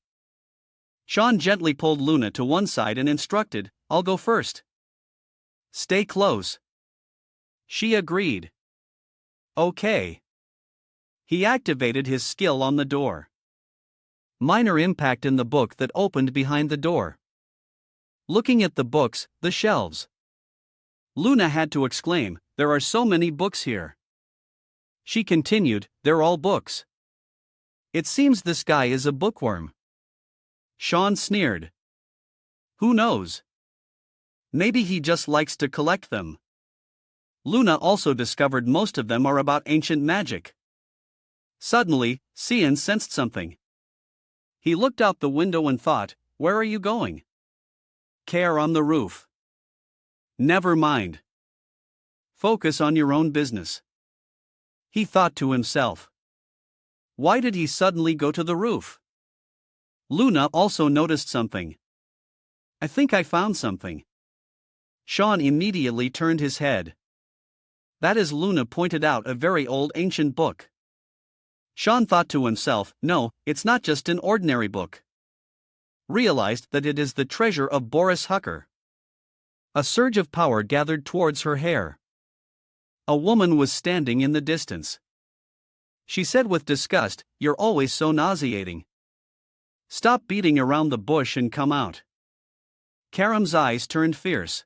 Sean gently pulled Luna to one side and instructed, I'll go first. Stay close. She agreed. Okay. He activated his skill on the door. Minor impact in the book that opened behind the door. Looking at the books, the shelves. Luna had to exclaim, there are so many books here. She continued, they're all books. It seems this guy is a bookworm. Sean sneered. Who knows? Maybe he just likes to collect them. Luna also discovered most of them are about ancient magic. Suddenly, Cian sensed something. He looked out the window and thought, where are you going? Care on the roof. Never mind. Focus on your own business. He thought to himself. Why did he suddenly go to the roof? Luna also noticed something. I think I found something. Sean immediately turned his head. That is, Luna pointed out a very old ancient book. Sean thought to himself, no, it's not just an ordinary book. Realized that it is the treasure of Boris Hucker. A surge of power gathered towards her hair. A woman was standing in the distance. She said with disgust, you're always so nauseating. Stop beating around the bush and come out. Karam's eyes turned fierce.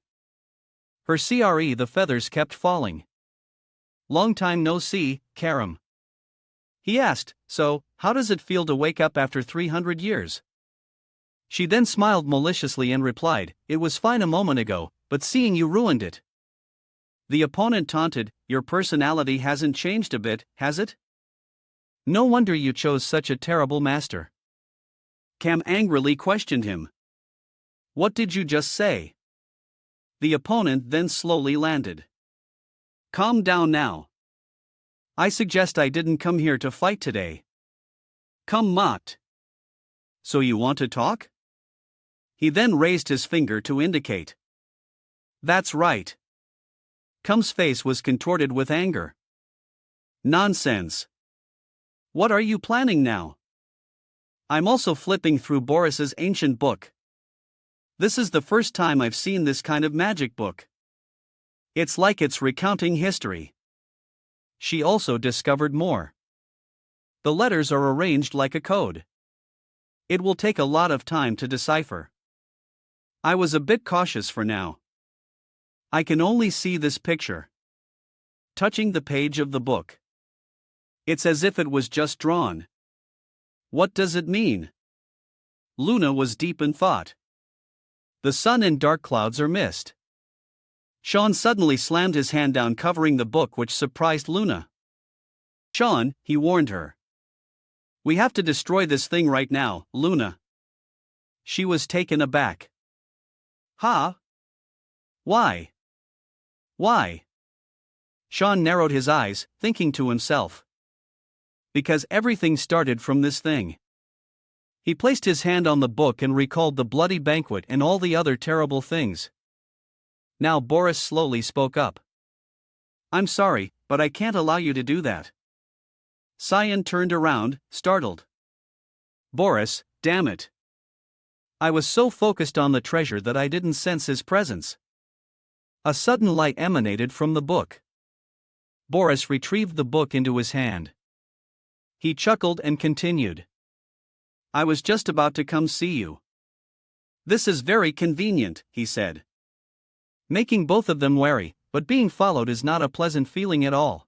Her CRE, the feathers kept falling. Long time no see, Karam. He asked, so, how does it feel to wake up after 300 years? She then smiled maliciously and replied, it was fine a moment ago, but seeing you ruined it. The opponent taunted, your personality hasn't changed a bit, has it? No wonder you chose such a terrible master. Cam angrily questioned him. What did you just say? The opponent then slowly landed. Calm down now. I suggest I didn't come here to fight today. Come mocked. So you want to talk? He then raised his finger to indicate. That's right. Kum's face was contorted with anger. Nonsense. What are you planning now? I'm also flipping through Boris's ancient book. This is the first time I've seen this kind of magic book. It's like it's recounting history. She also discovered more. The letters are arranged like a code. It will take a lot of time to decipher. I was a bit cautious for now. I can only see this picture. Touching the page of the book. It's as if it was just drawn. What does it mean? Luna was deep in thought. The sun and dark clouds are mist. Sean suddenly slammed his hand down, covering the book, which surprised Luna. Sean, he warned her. We have to destroy this thing right now, Luna. She was taken aback. Huh? Why? Why? Sean narrowed his eyes, thinking to himself. Because everything started from this thing. He placed his hand on the book and recalled the bloody banquet and all the other terrible things. Now Boris slowly spoke up. I'm sorry, but I can't allow you to do that. Cian turned around, startled. Boris, damn it. I was so focused on the treasure that I didn't sense his presence. A sudden light emanated from the book. Boris retrieved the book into his hand. He chuckled and continued. I was just about to come see you. This is very convenient, he said. Making both of them wary, but being followed is not a pleasant feeling at all.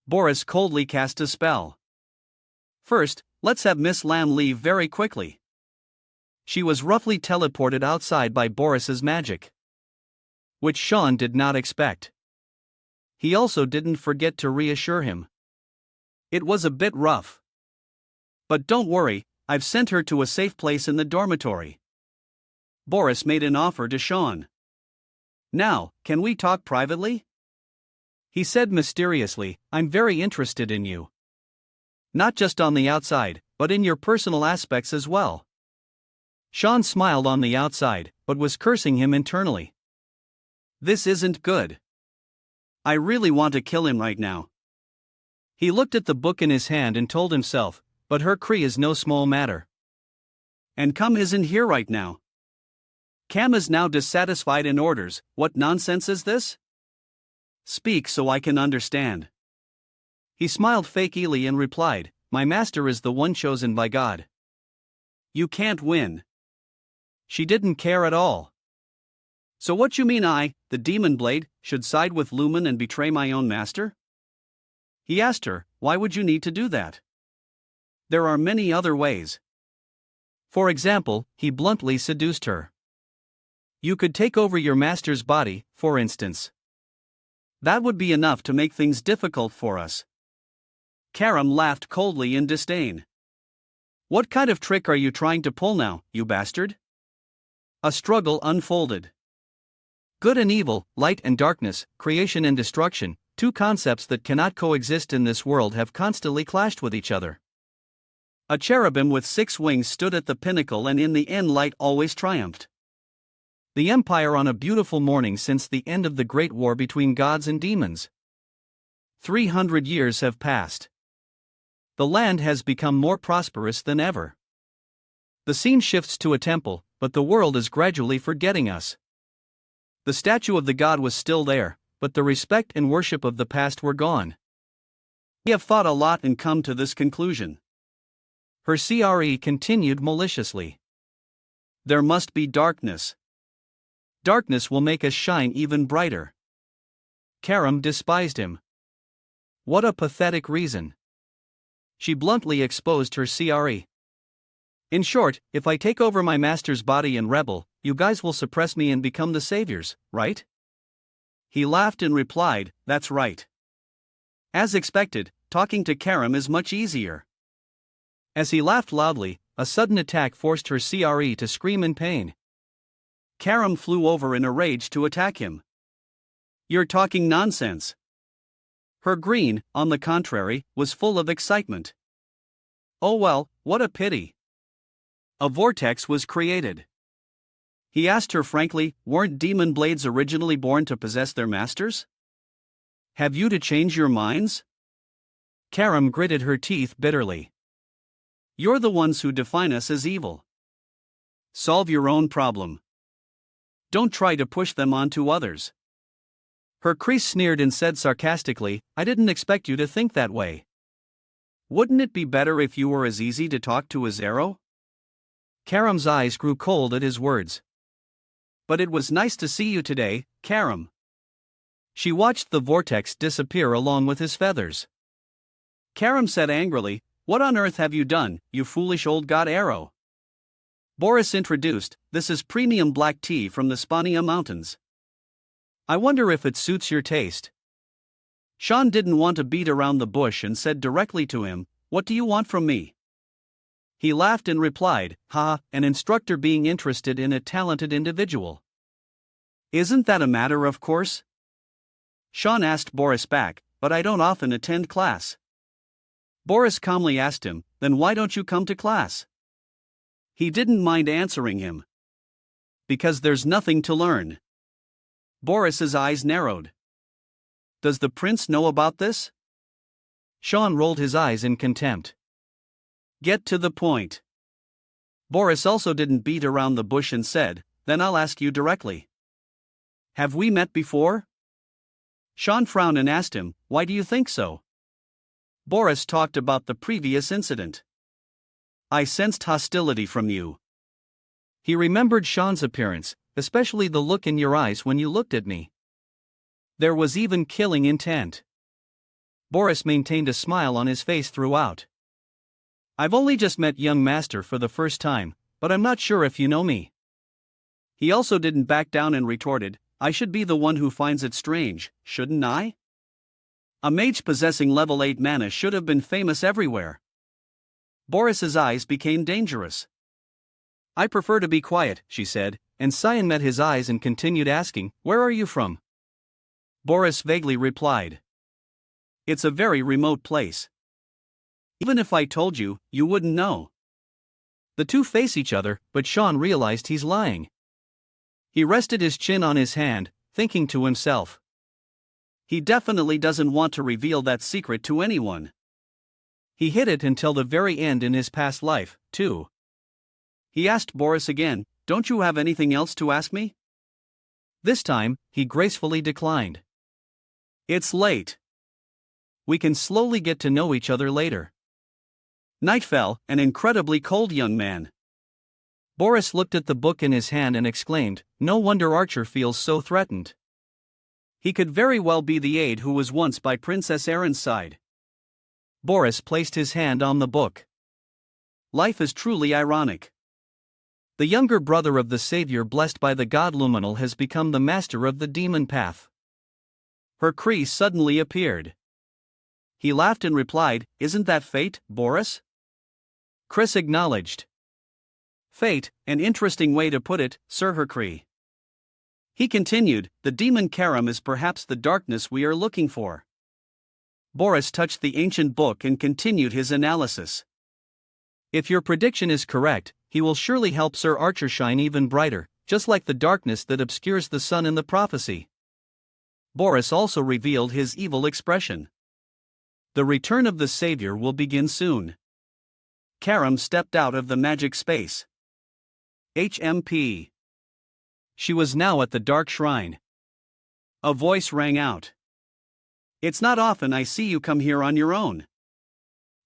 Boris coldly cast a spell. First, let's have Miss Lam leave very quickly. She was roughly teleported outside by Boris's magic. Which Sean did not expect. He also didn't forget to reassure him. It was a bit rough. But don't worry, I've sent her to a safe place in the dormitory. Boris made an offer to Sean. Now, can we talk privately? He said mysteriously, I'm very interested in you. Not just on the outside, but in your personal aspects as well. Sean smiled on the outside, but was cursing him internally. This isn't good. I really want to kill him right now. He looked at the book in his hand and told himself, but her Cree is no small matter. And Kam isn't here right now. Kam is now dissatisfied and orders, what nonsense is this? Speak so I can understand. He smiled fakely and replied, my master is the one chosen by God. You can't win. She didn't care at all. So what you mean I, the demon blade, should side with Lumen and betray my own master? He asked her, why would you need to do that? There are many other ways. For example, he bluntly seduced her. You could take over your master's body, for instance. That would be enough to make things difficult for us. Karam laughed coldly in disdain. What kind of trick are you trying to pull now, you bastard? A struggle unfolded. Good and evil, light and darkness, creation and destruction, two concepts that cannot coexist in this world have constantly clashed with each other. A cherubim with 6 wings stood at the pinnacle, and in the end light always triumphed. The empire on a beautiful morning since the end of the great war between gods and demons. 300 years have passed. The land has become more prosperous than ever. The scene shifts to a temple, but the world is gradually forgetting us. The statue of the god was still there, but the respect and worship of the past were gone. We have thought a lot and come to this conclusion. Her CRE continued maliciously. There must be darkness. Darkness will make us shine even brighter. Karam despised him. What a pathetic reason. She bluntly exposed her CRE. In short, if I take over my master's body and rebel, you guys will suppress me and become the saviors, right? He laughed and replied, that's right. As expected, talking to Karam is much easier. As he laughed loudly, a sudden attack forced her CRE to scream in pain. Karam flew over in a rage to attack him. You're talking nonsense. Her green, on the contrary, was full of excitement. Oh well, what a pity. A vortex was created. He asked her frankly, weren't demon blades originally born to possess their masters? Have you to change your minds? Karam gritted her teeth bitterly. You're the ones who define us as evil. Solve your own problem. Don't try to push them onto others. Her crease sneered and said sarcastically, I didn't expect you to think that way. Wouldn't it be better if you were as easy to talk to as Arrow? Karam's eyes grew cold at his words. But it was nice to see you today, Karam. She watched the vortex disappear along with his feathers. Karam said angrily, what on earth have you done, you foolish old god Arrow? Boris introduced, this is premium black tea from the Spania Mountains. I wonder if it suits your taste. Sean didn't want to beat around the bush and said directly to him, what do you want from me? He laughed and replied, an instructor being interested in a talented individual. Isn't that a matter of course? Sean asked Boris back, but I don't often attend class. Boris calmly asked him, then why don't you come to class? He didn't mind answering him. Because there's nothing to learn. Boris's eyes narrowed. Does the prince know about this? Sean rolled his eyes in contempt. Get to the point. Boris also didn't beat around the bush and said, then I'll ask you directly. Have we met before? Sean frowned and asked him, why do you think so? Boris talked about the previous incident. I sensed hostility from you. He remembered Sean's appearance, especially the look in your eyes when you looked at me. There was even killing intent. Boris maintained a smile on his face throughout. I've only just met young master for the first time, but I'm not sure if you know me. He also didn't back down and retorted, I should be the one who finds it strange, shouldn't I? A mage possessing level 8 mana should have been famous everywhere. Boris's eyes became dangerous. I prefer to be quiet, she said, and Cyan met his eyes and continued asking, where are you from? Boris vaguely replied. It's a very remote place. Even if I told you, you wouldn't know. The two face each other, but Sean realized he's lying. He rested his chin on his hand, thinking to himself. He definitely doesn't want to reveal that secret to anyone. He hid it until the very end in his past life, too. He asked Boris again, "Don't you have anything else to ask me?" This time, he gracefully declined. It's late. We can slowly get to know each other later. Night fell, an incredibly cold young man. Boris looked at the book in his hand and exclaimed, "No wonder Archer feels so threatened." He could very well be the aide who was once by Princess Erin's side. Boris placed his hand on the book. Life is truly ironic. The younger brother of the savior blessed by the god Luminal has become the master of the demon path. Her Kree suddenly appeared. He laughed and replied, "Isn't that fate, Boris?" Chris acknowledged. "Fate, an interesting way to put it, Sir Herkree." He continued, "The demon Karam is perhaps the darkness we are looking for." Boris touched the ancient book and continued his analysis. If your prediction is correct, he will surely help Sir Archer shine even brighter, just like the darkness that obscures the sun in the prophecy. Boris also revealed his evil expression. The return of the savior will begin soon. Karam stepped out of the magic space. HMP. She was now at the dark shrine. A voice rang out. "It's not often I see you come here on your own."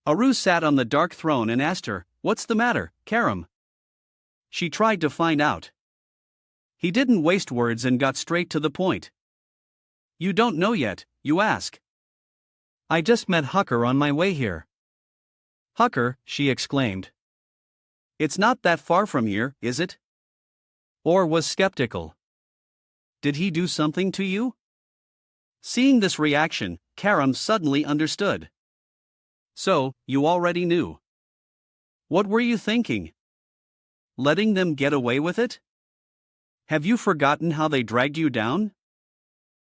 Aru sat on the dark throne and asked her, "What's the matter, Karam?" She tried to find out. He didn't waste words and got straight to the point. "You don't know yet, you ask." "I just met Hucker on my way here." "Hucker," she exclaimed. "It's not that far from here, is it?" Or was skeptical. "Did he do something to you?" Seeing this reaction, Karam suddenly understood. "So, you already knew. What were you thinking? Letting them get away with it? Have you forgotten how they dragged you down?"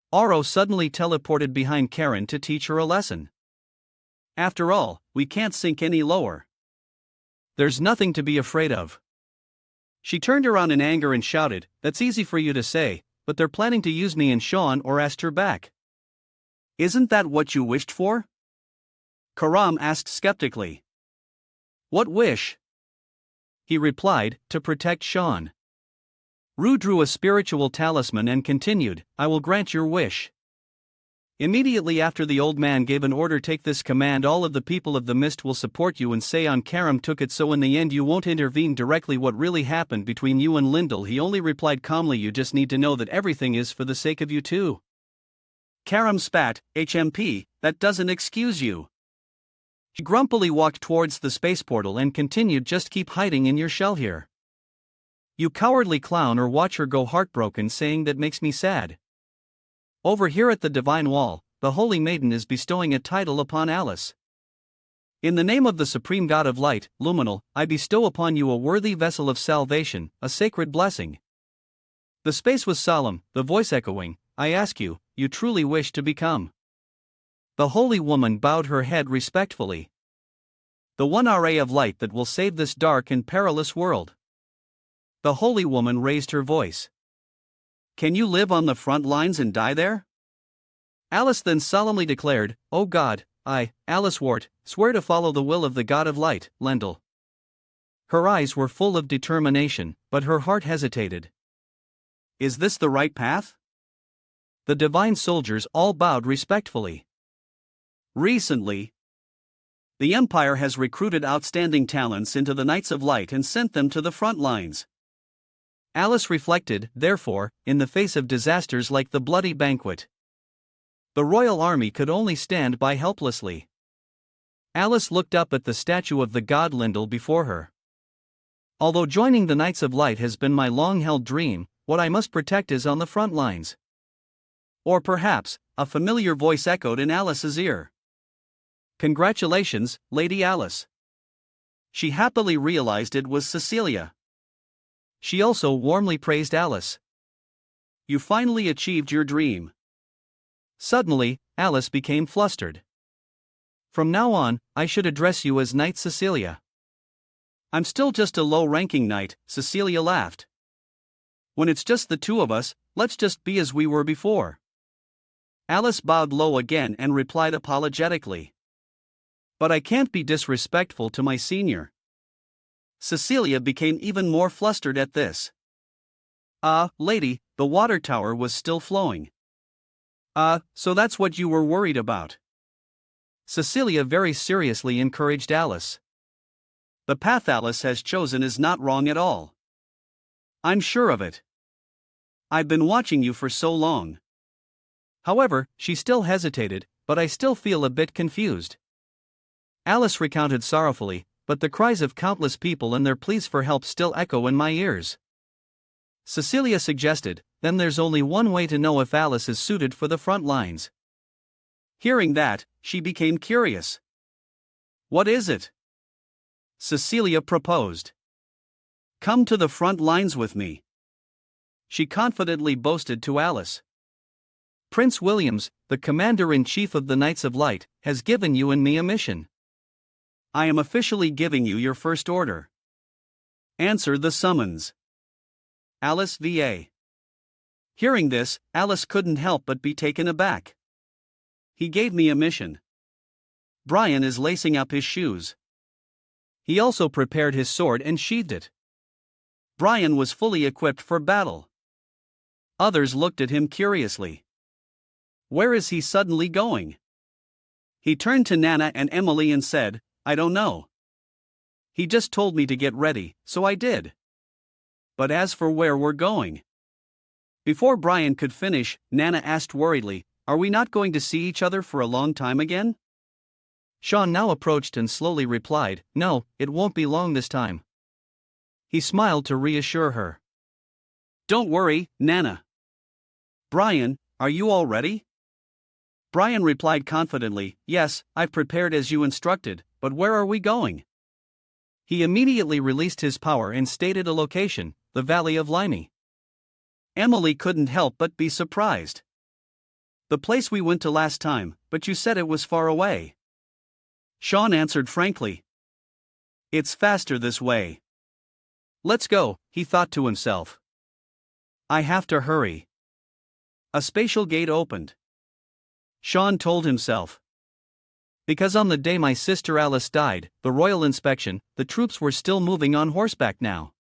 Oro suddenly teleported behind Karen to teach her a lesson. "After all, we can't sink any lower. There's nothing to be afraid of." She turned around in anger and shouted, "That's easy for you to say, but they're planning to use me and Sean or asked her back." "Isn't that what you wished for?" Karam asked skeptically. "What wish?" He replied, "To protect Sean." Ru drew a spiritual talisman and continued, "I will grant your wish." Immediately after the old man gave an order, "Take this command, all of the people of the mist will support you," and Seon Karam took it, "So in the end you won't intervene directly. What really happened between you and Lyndall?" He only replied calmly, "You just need to know that everything is for the sake of you two." Karam spat, "HMP, that doesn't excuse you." She grumpily walked towards the space portal and continued, "Just keep hiding in your shell here. You cowardly clown, or watch her go heartbroken, saying that makes me sad." Over here at the divine wall, the holy maiden is bestowing a title upon Alice. "In the name of the supreme god of light, Luminal, I bestow upon you a worthy vessel of salvation, a sacred blessing." The space was solemn, the voice echoing, "I ask you, you truly wish to become?" The holy woman bowed her head respectfully. "The one ray of light that will save this dark and perilous world." The holy woman raised her voice. "Can you live on the front lines and die there?" Alice then solemnly declared, "O God, I, Alice Wart, swear to follow the will of the God of light, Lendl." Her eyes were full of determination, but her heart hesitated. "Is this the right path?" The divine soldiers all bowed respectfully. "Recently, the Empire has recruited outstanding talents into the Knights of Light and sent them to the front lines." Alice reflected, "Therefore, in the face of disasters like the Bloody Banquet, the royal army could only stand by helplessly." Alice looked up at the statue of the god Lyndall before her. "Although joining the Knights of Light has been my long-held dream, what I must protect is on the front lines." Or perhaps, a familiar voice echoed in Alice's ear. "Congratulations, Lady Alice." She happily realized it was Cecilia. She also warmly praised Alice. "You finally achieved your dream." Suddenly, Alice became flustered. "From now on, I should address you as Knight Cecilia." I'm still just a low-ranking knight, Cecilia laughed. When it's just the two of us, let's just be as we were before. Alice bowed low again and replied apologetically. But I can't be disrespectful to my senior. Cecilia became even more flustered at this. Lady, the water tower was still flowing. So that's what you were worried about. Cecilia very seriously encouraged Alice. The path Alice has chosen is not wrong at all. I'm sure of it. I've been watching you for so long. However, she still hesitated, but I still feel a bit confused. Alice recounted sorrowfully, but the cries of countless people and their pleas for help still echo in my ears. Cecilia suggested, then there's only one way to know if Alice is suited for the front lines. Hearing that, she became curious. What is it? Cecilia proposed. Come to the front lines with me. She confidently boasted to Alice. Prince Williams, the Commander-in-Chief of the Knights of Light, has given you and me a mission. I am officially giving you your first order. Answer the summons. Alice VA. Hearing this, Alice couldn't help but be taken aback. He gave me a mission. Brian is lacing up his shoes. He also prepared his sword and sheathed it. Brian was fully equipped for battle. Others looked at him curiously. Where is he suddenly going? He turned to Nana and Emily and said, I don't know. He just told me to get ready, so I did. But as for where we're going. Before Brian could finish, Nana asked worriedly, are we not going to see each other for a long time again? Sean now approached and slowly replied, no, it won't be long this time. He smiled to reassure her. Don't worry, Nana. Brian, are you all ready? Brian replied confidently, yes, I've prepared as you instructed, but where are we going? He immediately released his power and stated a location, the Valley of Limey. Emily couldn't help but be surprised. The place we went to last time, but you said it was far away. Sean answered frankly. It's faster this way. Let's go, he thought to himself. I have to hurry. A spatial gate opened. Sean told himself. Because on the day my sister Alice died, the royal inspection, the troops were still moving on horseback now.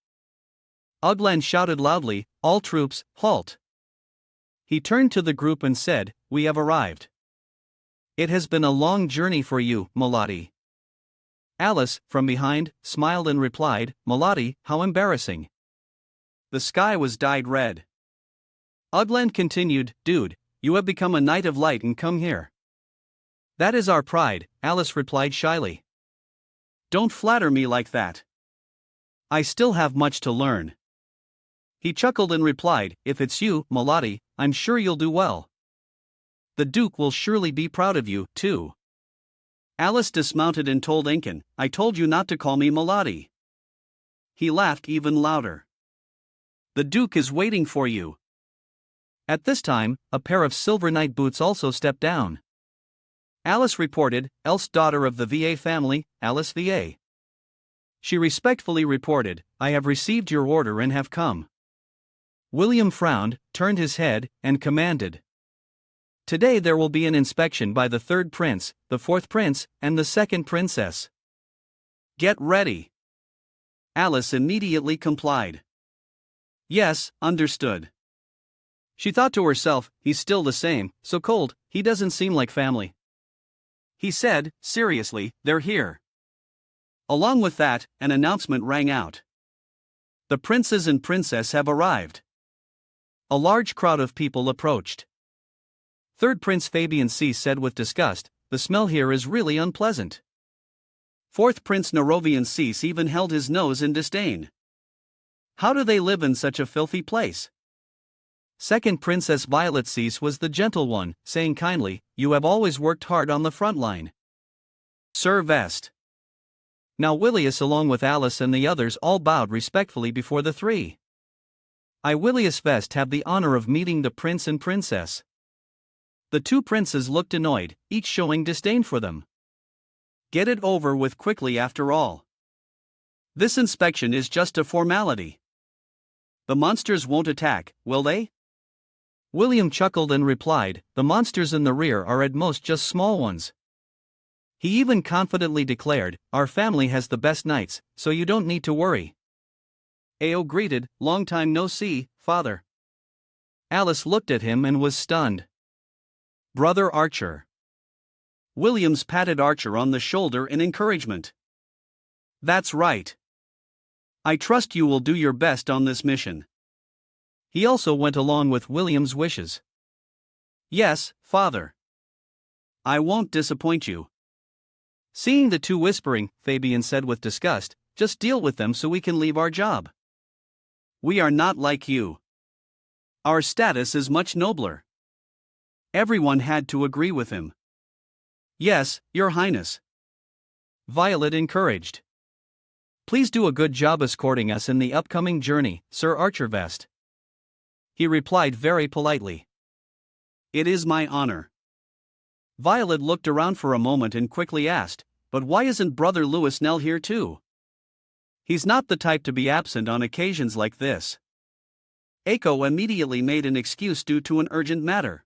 Uglan shouted loudly, all troops, halt. He turned to the group and said, we have arrived. It has been a long journey for you, Melody. Alice, from behind, smiled and replied, Melody, how embarrassing. The sky was dyed red. Uglan continued, dude, you have become a knight of light and come here. That is our pride, Alice replied shyly. Don't flatter me like that. I still have much to learn. He chuckled and replied, if it's you, Melody, I'm sure you'll do well. The Duke will surely be proud of you, too. Alice dismounted and told Incan, I told you not to call me Melody. He laughed even louder. The Duke is waiting for you. At this time, a pair of silver knight boots also stepped down. Alice reported, eldest daughter of the VA family, Alice VA. She respectfully reported, I have received your order and have come. William frowned, turned his head, and commanded. Today there will be an inspection by the third prince, the fourth prince, and the second princess. Get ready. Alice immediately complied. Yes, understood. She thought to herself, he's still the same, so cold, he doesn't seem like family. He said, seriously, they're here. Along with that, an announcement rang out. The princes and princess have arrived. A large crowd of people approached. Third Prince Fabian C. said with disgust, the smell here is really unpleasant. Fourth Prince Narovian Cease even held his nose in disdain. How do they live in such a filthy place? Second Princess Violet Cease was the gentle one, saying kindly, you have always worked hard on the front line. Sir Vest. Now Willius along with Alice and the others all bowed respectfully before the three. I Willius Vest have the honor of meeting the prince and princess. The two princes looked annoyed, each showing disdain for them. Get it over with quickly after all. This inspection is just a formality. The monsters won't attack, will they? William chuckled and replied, the monsters in the rear are at most just small ones. He even confidently declared, our family has the best knights, so you don't need to worry. Ao greeted, long time no see, father. Alice looked at him and was stunned. Brother Archer. Williams patted Archer on the shoulder in encouragement. That's right. I trust you will do your best on this mission. He also went along with William's wishes. Yes, father. I won't disappoint you. Seeing the two whispering, Fabian said with disgust, just deal with them so we can leave our job. We are not like you. Our status is much nobler. Everyone had to agree with him. Yes, Your Highness. Violet encouraged. Please do a good job escorting us in the upcoming journey, Sir Archervest. He replied very politely. It is my honor. Violet looked around for a moment and quickly asked, but why isn't Brother Louis Nell here too? He's not the type to be absent on occasions like this. Eiko immediately made an excuse due to an urgent matter.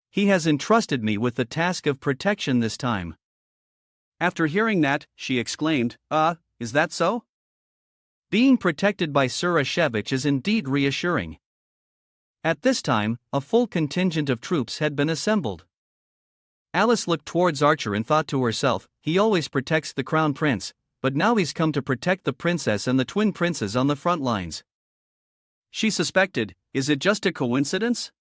He has entrusted me with the task of protection this time. After hearing that, she exclaimed, is that so? Being protected by Sir Ashevich is indeed reassuring. At this time, a full contingent of troops had been assembled. Alice looked towards Archer and thought to herself, he always protects the crown prince, but now he's come to protect the princess and the twin princes on the front lines. She suspected, is it just a coincidence?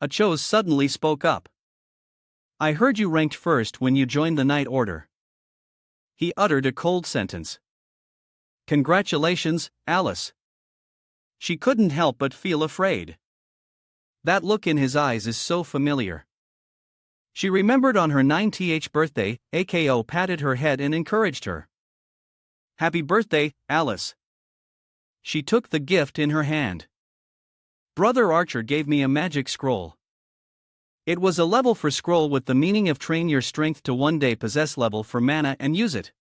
Achose suddenly spoke up. I heard you ranked first when you joined the Knight Order. He uttered a cold sentence. Congratulations, Alice. She couldn't help but feel afraid. That look in his eyes is so familiar. She remembered on her 9th birthday, Ako patted her head and encouraged her. Happy birthday, Alice. She took the gift in her hand. Brother Archer gave me a magic scroll. It was a level for scroll with the meaning of train your strength to one day possess level for mana and use it.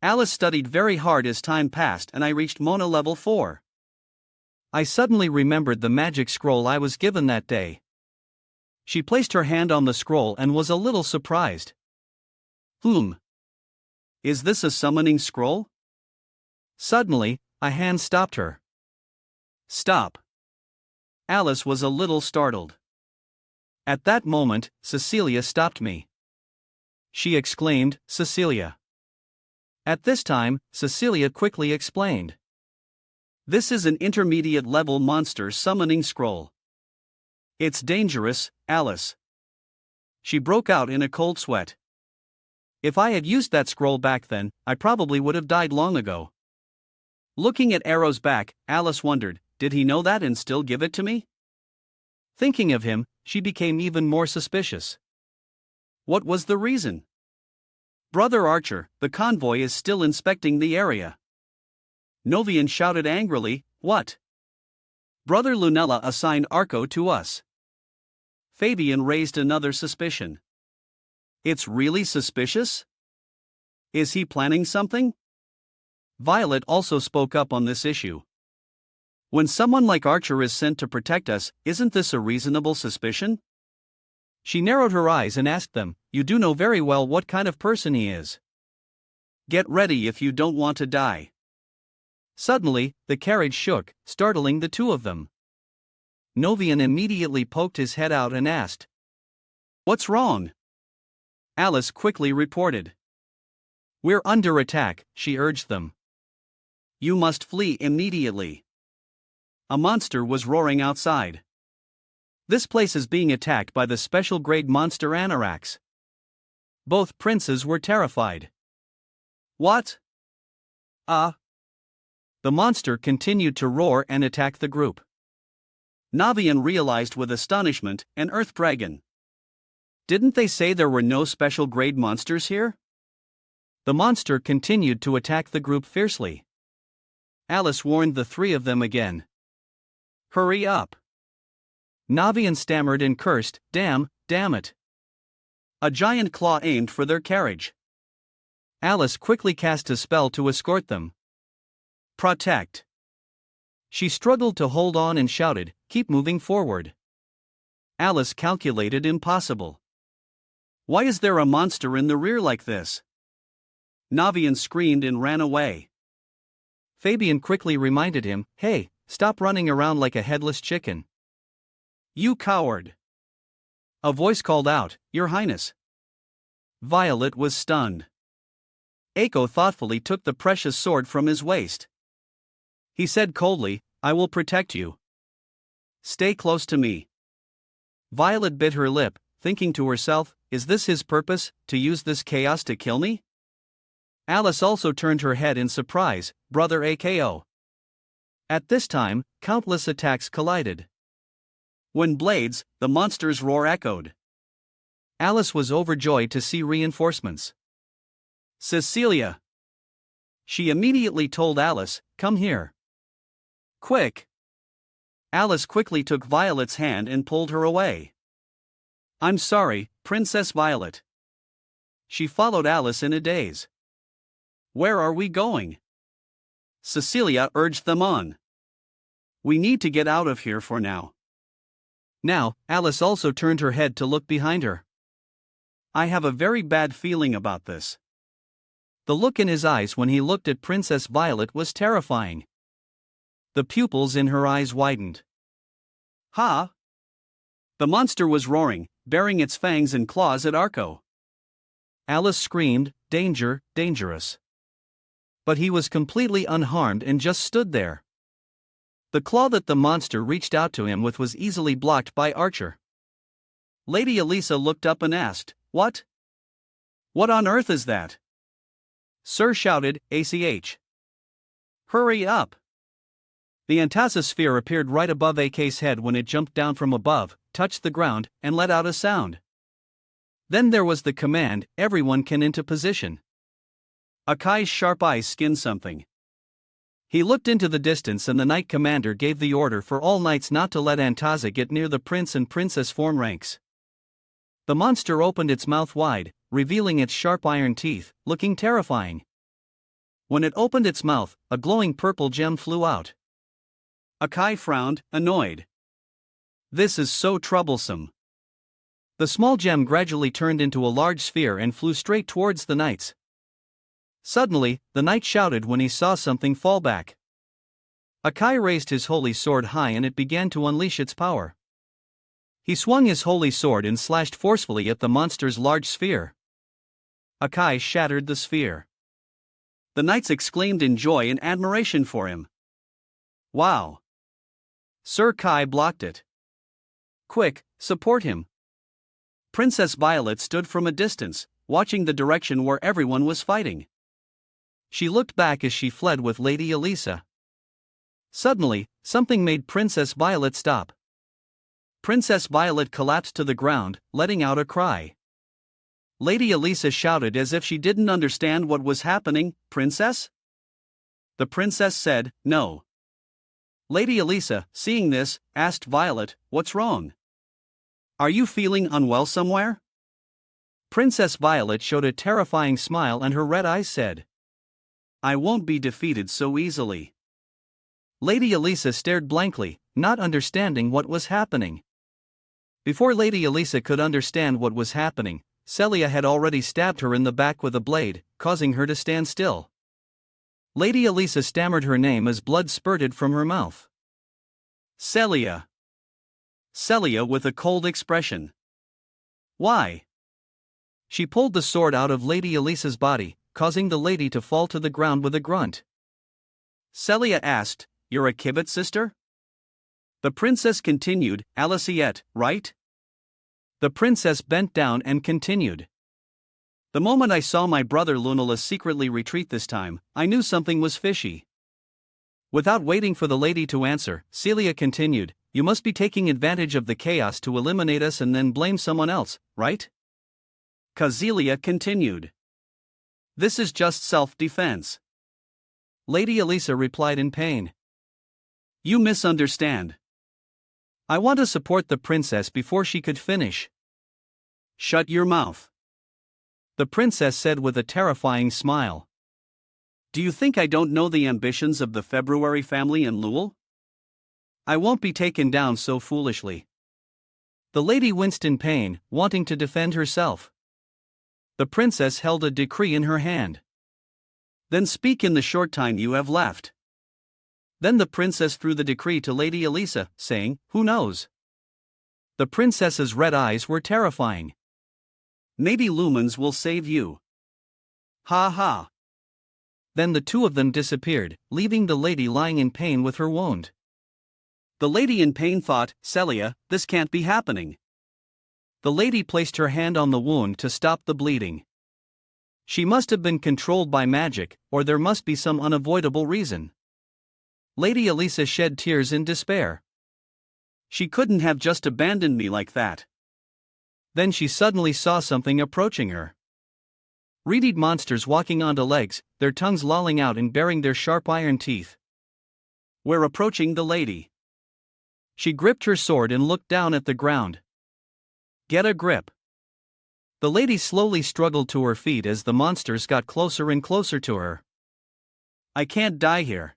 Alice studied very hard as time passed and I reached Mona level 4. I suddenly remembered the magic scroll I was given that day. She placed her hand on the scroll and was a little surprised. Is this a summoning scroll? Suddenly, a hand stopped her. Stop. Alice was a little startled. At that moment, Cecilia stopped me. She exclaimed, Cecilia. At this time, Cecilia quickly explained. This is an intermediate level monster summoning scroll. It's dangerous, Alice. She broke out in a cold sweat. If I had used that scroll back then, I probably would have died long ago. Looking at Arrow's back, Alice wondered, did he know that and still give it to me? Thinking of him, she became even more suspicious. What was the reason? Brother Archer, the convoy is still inspecting the area. Novian shouted angrily, what? Brother Lunella assigned Arco to us. Fabian raised another suspicion. It's really suspicious? Is he planning something? Violet also spoke up on this issue. When someone like Archer is sent to protect us, isn't this a reasonable suspicion? She narrowed her eyes and asked them, you do know very well what kind of person he is. Get ready if you don't want to die. Suddenly, the carriage shook, startling the two of them. Novian immediately poked his head out and asked, what's wrong? Alice quickly reported. We're under attack, she urged them. You must flee immediately. A monster was roaring outside. This place is being attacked by the special grade monster Anoraks. Both princes were terrified. What? The monster continued to roar and attack the group. Navian realized with astonishment, an earth dragon. Didn't they say there were no special grade monsters here? The monster continued to attack the group fiercely. Alice warned the three of them again. Hurry up. Navian stammered and cursed, damn it. A giant claw aimed for their carriage. Alice quickly cast a spell to escort them. Protect. She struggled to hold on and shouted, keep moving forward. Alice calculated impossible. Why is there a monster in the rear like this? Navian screamed and ran away. Fabian quickly reminded him, hey, stop running around like a headless chicken. You coward. A voice called out, Your Highness. Violet was stunned. Eiko thoughtfully took the precious sword from his waist. He said coldly, I will protect you. Stay close to me. Violet bit her lip, thinking to herself, is this his purpose, to use this chaos to kill me? Alice also turned her head in surprise, brother AKO. At this time, countless attacks collided. When blades, the monster's roar echoed. Alice was overjoyed to see reinforcements. Cecilia. She immediately told Alice, come here. Quick. Alice quickly took Violet's hand and pulled her away. I'm sorry, Princess Violet. She followed Alice in a daze. Where are we going? Cecilia urged them on. We need to get out of here for now. Now, Alice also turned her head to look behind her. I have a very bad feeling about this. The look in his eyes when he looked at Princess Violet was terrifying. The pupils in her eyes widened. Ha! The monster was roaring, baring its fangs and claws at Arco. Alice screamed, danger, dangerous. But he was completely unharmed and just stood there. The claw that the monster reached out to him with was easily blocked by Archer. Lady Elisa looked up and asked, What? What on earth is that? Sir shouted, ACH. Hurry up! The Antasa sphere appeared right above AK's head when it jumped down from above, touched the ground, and let out a sound. Then there was the command, everyone can into position. Akai's sharp eyes skinned something. He looked into the distance and the Knight Commander gave the order for all knights not to let Antasa get near the Prince and Princess form ranks. The monster opened its mouth wide, revealing its sharp iron teeth, looking terrifying. When it opened its mouth, a glowing purple gem flew out. Akai frowned, annoyed. This is so troublesome. The small gem gradually turned into a large sphere and flew straight towards the knights. Suddenly, the knight shouted when he saw something fall back. Akai raised his holy sword high and it began to unleash its power. He swung his holy sword and slashed forcefully at the monster's large sphere. Akai shattered the sphere. The knights exclaimed in joy and admiration for him. Wow! Sir Kai blocked it. Quick, support him. Princess Violet stood from a distance, watching the direction where everyone was fighting. She looked back as she fled with Lady Elisa. Suddenly, something made Princess Violet stop. Princess Violet collapsed to the ground, letting out a cry. Lady Elisa shouted as if she didn't understand what was happening, Princess? The princess said, no. Lady Elisa, seeing this, asked Violet, what's wrong? Are you feeling unwell somewhere? Princess Violet showed a terrifying smile and her red eyes said, I won't be defeated so easily. Lady Elisa stared blankly, not understanding what was happening. Before Lady Elisa could understand what was happening, Celia had already stabbed her in the back with a blade, causing her to stand still. Lady Elisa stammered her name as blood spurted from her mouth. Celia. Celia with a cold expression. Why? She pulled the sword out of Lady Elisa's body, causing the lady to fall to the ground with a grunt. Celia asked, You're a Kibet sister? The princess continued, Alicette, right? The princess bent down and continued. The moment I saw my brother Lunala secretly retreat this time, I knew something was fishy. Without waiting for the lady to answer, Celia continued, You must be taking advantage of the chaos to eliminate us and then blame someone else, right? Celia continued. This is just self-defense. Lady Elisa replied in pain. You misunderstand. I want to support the princess before she could finish. Shut your mouth. the princess said with a terrifying smile. Do you think I don't know the ambitions of the February family in Lowell? I won't be taken down so foolishly. The lady winced in pain, wanting to defend herself. The princess held a decree in her hand. Then speak in the short time you have left. Then the princess threw the decree to Lady Elisa, saying, Who knows? The princess's red eyes were terrifying. Maybe lumens will save you. Ha ha. Then the two of them disappeared, leaving the lady lying in pain with her wound. The lady in pain thought, Celia, this can't be happening. The lady placed her hand on the wound to stop the bleeding. She must have been controlled by magic, or there must be some unavoidable reason. Lady Elisa shed tears in despair. She couldn't have just abandoned me like that. Then she suddenly saw something approaching her. Reedy monsters walking onto legs, their tongues lolling out and baring their sharp iron teeth. We're approaching the lady. She gripped her sword and looked down at the ground. Get a grip. The lady slowly struggled to her feet as the monsters got closer and closer to her. I can't die here.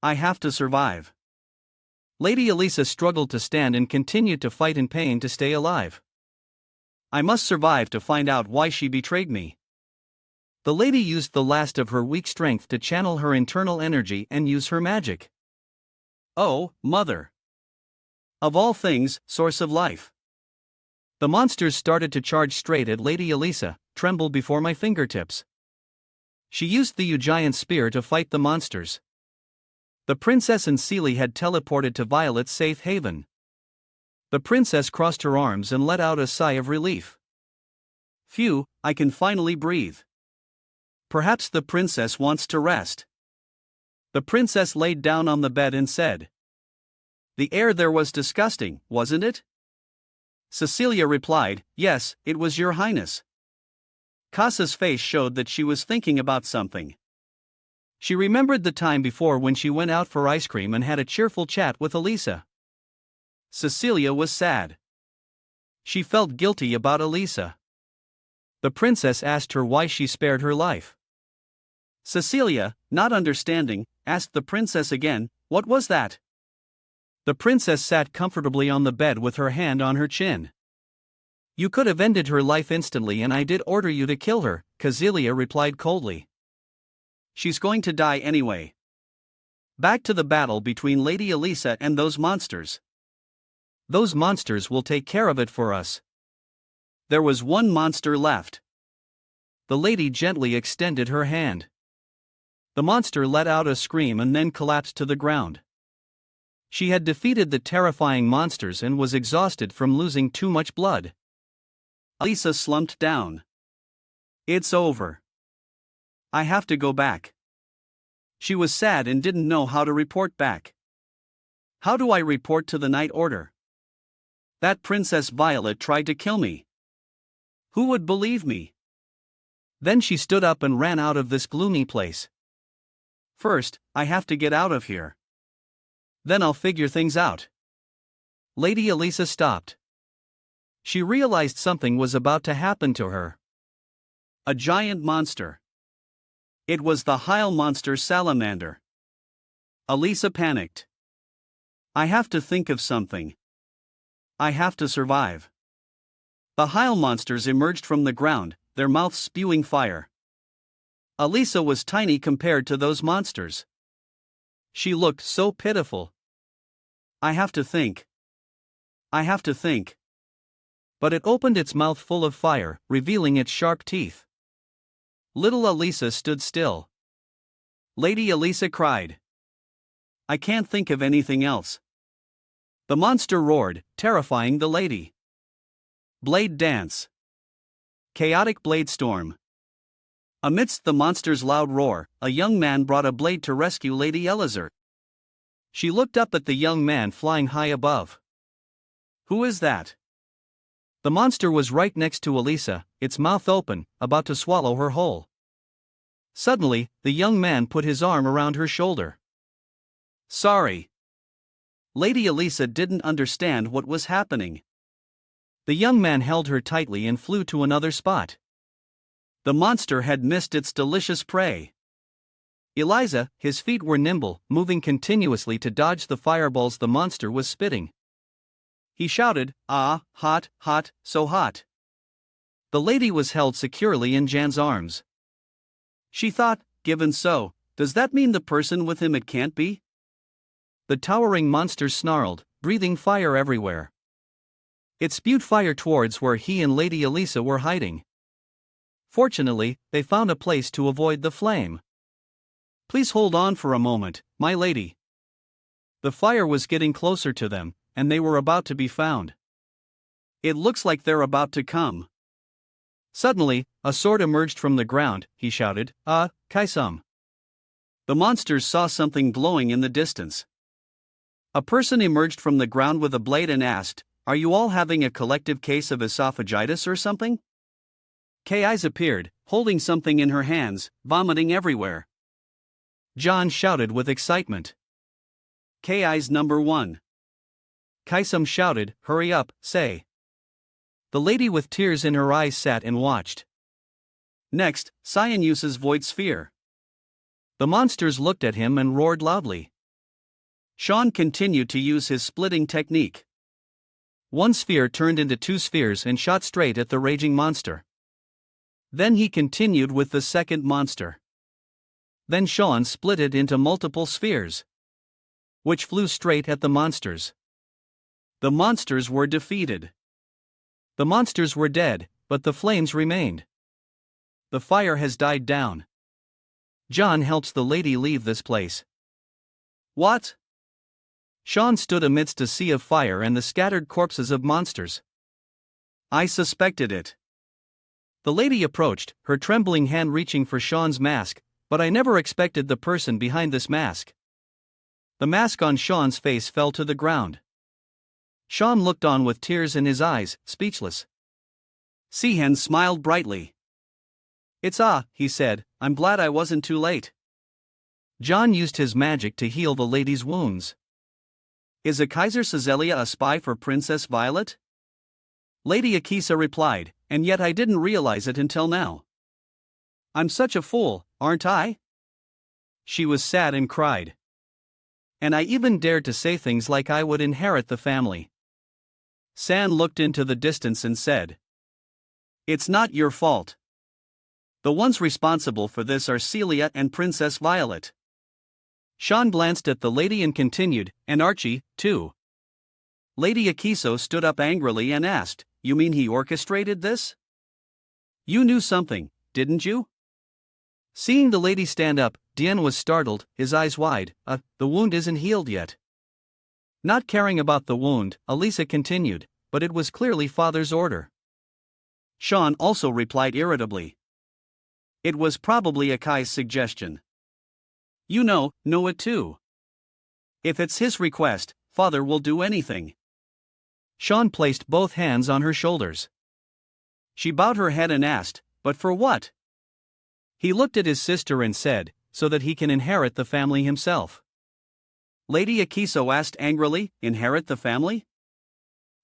I have to survive. Lady Elisa struggled to stand and continued to fight in pain to stay alive. I must survive to find out why she betrayed me. The lady used the last of her weak strength to channel her internal energy and use her magic. Oh, Mother! Of all things, source of life. The monsters started to charge straight at Lady Elisa, tremble before my fingertips. She used the giant spear to fight the monsters. The princess and Celie had teleported to Violet's safe haven. The princess crossed her arms and let out a sigh of relief. Phew, I can finally breathe. Perhaps the princess wants to rest. The princess laid down on the bed and said, The air there was disgusting, wasn't it? Cecilia replied, Yes, it was, Your Highness. Casa's face showed that she was thinking about something. She remembered the time before when she went out for ice cream and had a cheerful chat with Elisa. Cecilia was sad. She felt guilty about Elisa. The princess asked her why she spared her life. Cecilia, not understanding, asked the princess again, What was that? The princess sat comfortably on the bed with her hand on her chin. You could have ended her life instantly and I did order you to kill her, Cecilia replied coldly. She's going to die anyway. Back to the battle between Lady Elisa and those monsters. Those monsters will take care of it for us. There was one monster left. The lady gently extended her hand. The monster let out a scream and then collapsed to the ground. She had defeated the terrifying monsters and was exhausted from losing too much blood. Elisa slumped down. It's over. I have to go back. She was sad and didn't know how to report back. How do I report to the Night Order? That Princess Violet tried to kill me. Who would believe me? Then she stood up and ran out of this gloomy place. First, I have to get out of here. Then I'll figure things out. Lady Elisa stopped. She realized something was about to happen to her. A giant monster. It was the Heil monster salamander. Elisa panicked. I have to think of something. I have to survive. The Heil monsters emerged from the ground, their mouths spewing fire. Elisa was tiny compared to those monsters. She looked so pitiful. I have to think. I have to think. But it opened its mouth full of fire, revealing its sharp teeth. Little Elisa stood still. Lady Elisa cried. I can't think of anything else. The monster roared, terrifying the lady. Blade dance. Chaotic blade storm. Amidst the monster's loud roar, a young man brought a blade to rescue Lady Elizur. She looked up at the young man flying high above. Who is that? The monster was right next to Elisa, its mouth open, about to swallow her whole. Suddenly, the young man put his arm around her shoulder. Sorry. Lady Elisa didn't understand what was happening. The young man held her tightly and flew to another spot. The monster had missed its delicious prey. Eliza, his feet were nimble, moving continuously to dodge the fireballs the monster was spitting. He shouted, "Ah, hot, hot, so hot." The lady was held securely in Jan's arms. She thought, given so, does that mean the person with him it can't be? The towering monster snarled, breathing fire everywhere. It spewed fire towards where he and Lady Elisa were hiding. Fortunately, they found a place to avoid the flame. "Please hold on for a moment, my lady." The fire was getting closer to them, and they were about to be found. "It looks like they're about to come." Suddenly, a sword emerged from the ground. He shouted, Kaisum." The monsters saw something glowing in the distance. A person emerged from the ground with a blade and asked, "Are you all having a collective case of esophagitis or something?" Kai's appeared, holding something in her hands, vomiting everywhere. John shouted with excitement. Kai's number one. Kaisum shouted, "Hurry up, say." The lady with tears in her eyes sat and watched. Next, Cyan uses void sphere. The monsters looked at him and roared loudly. Sean continued to use his splitting technique. One sphere turned into two spheres and shot straight at the raging monster. Then he continued with the second monster. Then Sean split it into multiple spheres, which flew straight at the monsters. The monsters were defeated. The monsters were dead, but the flames remained. The fire has died down. John helps the lady leave this place. What? Sean stood amidst a sea of fire and the scattered corpses of monsters. I suspected it. The lady approached, her trembling hand reaching for Sean's mask, but I never expected the person behind this mask. The mask on Sean's face fell to the ground. Sean looked on with tears in his eyes, speechless. Sehan smiled brightly. It's he said, I'm glad I wasn't too late. John used his magic to heal the lady's wounds. Is a Kaiser Cazelia a spy for Princess Violet? Lady Akisa replied, and yet I didn't realize it until now. I'm such a fool, aren't I? She was sad and cried. And I even dared to say things like I would inherit the family. San looked into the distance and said, It's not your fault. The ones responsible for this are Celia and Princess Violet. Sean glanced at the lady and continued, and Archie, too. Lady Akiso stood up angrily and asked, You mean he orchestrated this? You knew something, didn't you? Seeing the lady stand up, Dien was startled, his eyes wide. The wound isn't healed yet. Not caring about the wound, Elisa continued, but it was clearly father's order. Sean also replied irritably. It was probably Akai's suggestion. You know it too. If it's his request, father will do anything. Sean placed both hands on her shoulders. She bowed her head and asked, But for what? He looked at his sister and said, So that he can inherit the family himself. Lady Akiso asked angrily, Inherit the family?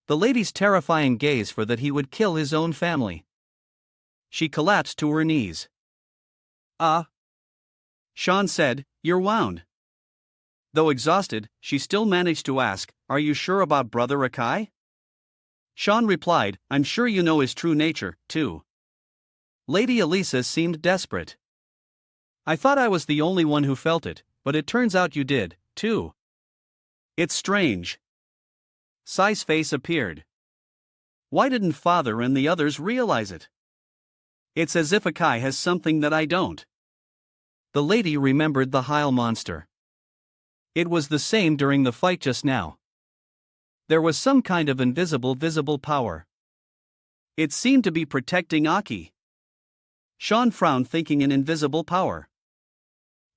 The lady's terrifying gaze for that he would kill his own family. She collapsed to her knees. Sean said, You're wound. Though exhausted, she still managed to ask, Are you sure about Brother Akai? Sean replied, I'm sure you know his true nature, too. Lady Elisa seemed desperate. I thought I was the only one who felt it, but it turns out you did, too. It's strange. Sai's face appeared. Why didn't father and the others realize it? It's as if Akai has something that I don't. The lady remembered the Heil monster. It was the same during the fight just now. There was some kind of visible power. It seemed to be protecting Aki. Sean frowned, thinking an invisible power.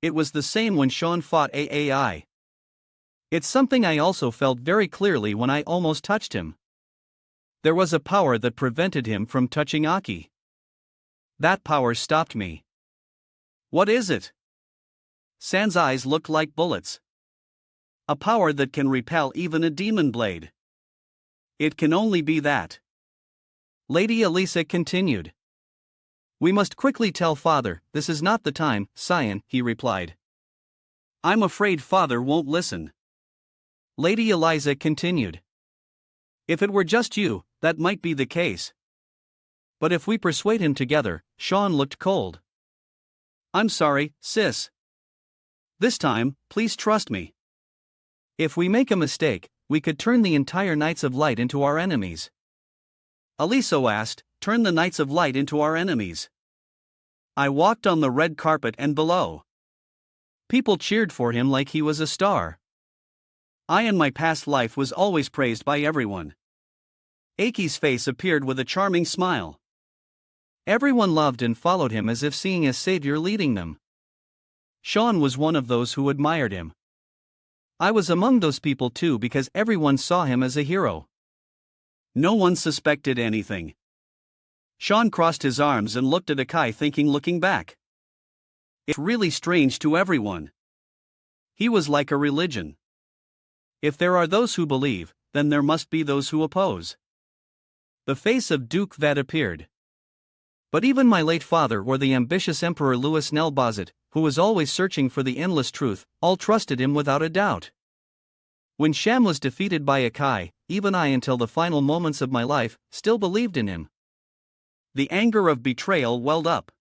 It was the same when Sean fought Aai. It's something I also felt very clearly when I almost touched him. There was a power that prevented him from touching Aki. That power stopped me. What is it? San's eyes looked like bullets. A power that can repel even a demon blade. It can only be that. Lady Elisa continued. We must quickly tell father, this is not the time, Cyan, he replied. I'm afraid father won't listen. Lady Eliza continued. If it were just you, that might be the case. But if we persuade him together, Sean looked cold. I'm sorry, sis. This time, please trust me. If we make a mistake, we could turn the entire Knights of Light into our enemies. Aliso asked, turn the Knights of Light into our enemies. I walked on the red carpet and below. People cheered for him like he was a star. I in my past life was always praised by everyone. Aki's face appeared with a charming smile. Everyone loved and followed him as if seeing a savior leading them. Sean was one of those who admired him. I was among those people too because everyone saw him as a hero. No one suspected anything. Sean crossed his arms and looked at Akai looking back. It's really strange to everyone. He was like a religion. If there are those who believe, then there must be those who oppose. The face of Duke Vad appeared. But even my late father or the ambitious Emperor Louis Nelbazet, who was always searching for the endless truth, all trusted him without a doubt. When Sham was defeated by Akai, even I until the final moments of my life, still believed in him. The anger of betrayal welled up.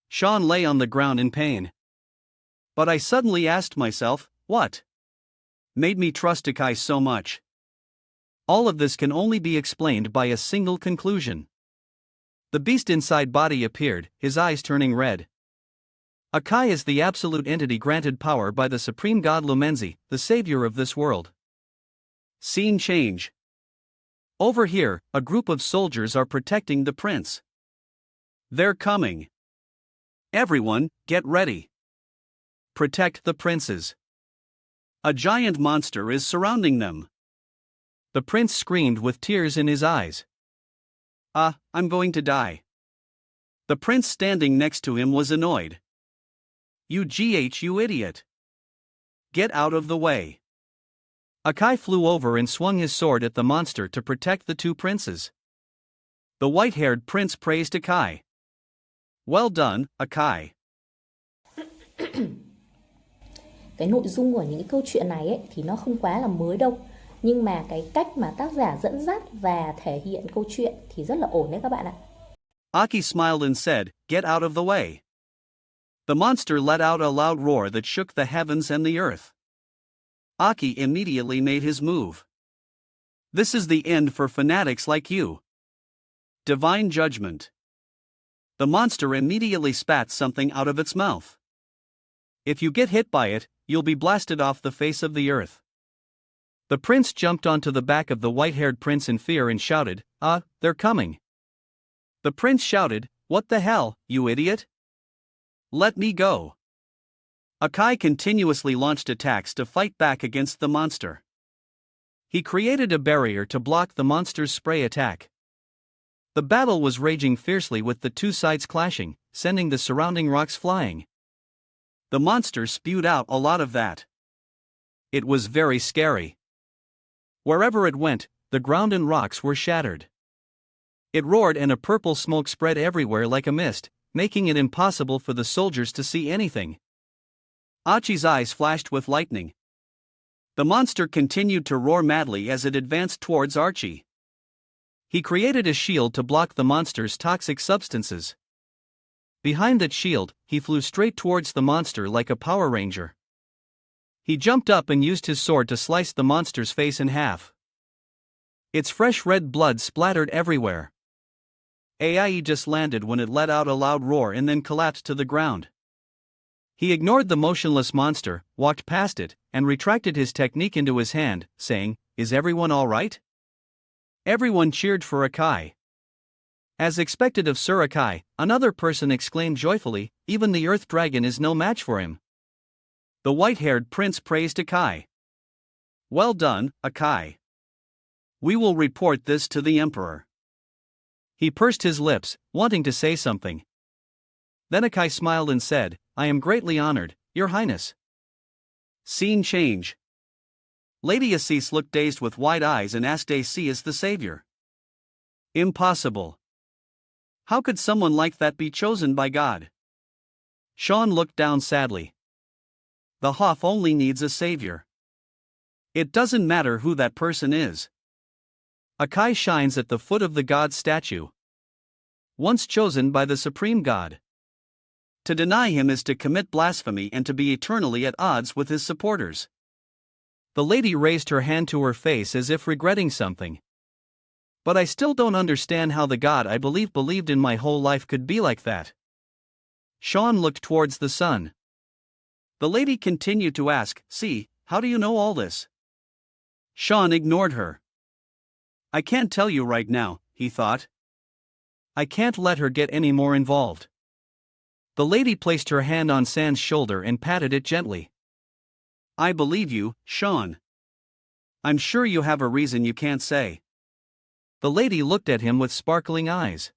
Sean lay on the ground in pain. But I suddenly asked myself, what made me trust Akai so much? All of this can only be explained by a single conclusion. The beast inside body appeared, his eyes turning red. Akai is the absolute entity granted power by the supreme god Lumenzi, the savior of this world. Scene change. Over here, a group of soldiers are protecting the prince. They're coming. Everyone, get ready. Protect the princes. A giant monster is surrounding them. The prince screamed with tears in his eyes. I'm going to die. The prince standing next to him was annoyed. You idiot. Get out of the way. Akai flew over and swung his sword at the monster to protect the two princes. The white-haired prince praised Akai. Well done, Akai. Cái nội dung của những câu chuyện này ấy, thì nó không quá là mới đâu. Nhưng mà cái cách mà tác giả dẫn dắt và thể hiện câu chuyện thì rất là ổn đấy các bạn ạ. Aki smiled and said, get out of the way. The monster let out a loud roar that shook the heavens and the earth. Aki immediately made his move. This is the end for fanatics like you. Divine judgment. The monster immediately spat something out of its mouth. If you get hit by it, you'll be blasted off the face of the earth. The prince jumped onto the back of the white-haired prince in fear and shouted, they're coming. The prince shouted, what the hell, you idiot? Let me go. Akai continuously launched attacks to fight back against the monster. He created a barrier to block the monster's spray attack. The battle was raging fiercely with the two sides clashing, sending the surrounding rocks flying. The monster spewed out a lot of that. It was very scary. Wherever it went, the ground and rocks were shattered. It roared and a purple smoke spread everywhere like a mist, making it impossible for the soldiers to see anything. Achi's eyes flashed with lightning. The monster continued to roar madly as it advanced towards Archie. He created a shield to block the monster's toxic substances. Behind that shield, he flew straight towards the monster like a Power Ranger. He jumped up and used his sword to slice the monster's face in half. Its fresh red blood splattered everywhere. Ai just landed when it let out a loud roar and then collapsed to the ground. He ignored the motionless monster, walked past it, and retracted his technique into his hand, saying, "Is everyone all right?" Everyone cheered for Akai. As expected of Sir Akai, another person exclaimed joyfully, "Even the Earth Dragon is no match for him." The white-haired prince praised Akai. Well done, Akai. We will report this to the emperor. He pursed his lips, wanting to say something. Then Akai smiled and said, "I am greatly honored, Your Highness." Scene change. Lady Assis looked dazed with wide eyes and asked AC as the savior. Impossible. How could someone like that be chosen by God? Sean looked down sadly. The Hoff only needs a savior. It doesn't matter who that person is. Akai shines at the foot of the God statue. Once chosen by the supreme God. To deny him is to commit blasphemy and to be eternally at odds with his supporters. The lady raised her hand to her face as if regretting something. But I still don't understand how the God I believed in my whole life could be like that. Sean looked towards the sun. The lady continued to ask, "See, how do you know all this?" Sean ignored her. I can't tell you right now, he thought. I can't let her get any more involved. The lady placed her hand on San's shoulder and patted it gently. I believe you, Sean. I'm sure you have a reason you can't say. The lady looked at him with sparkling eyes.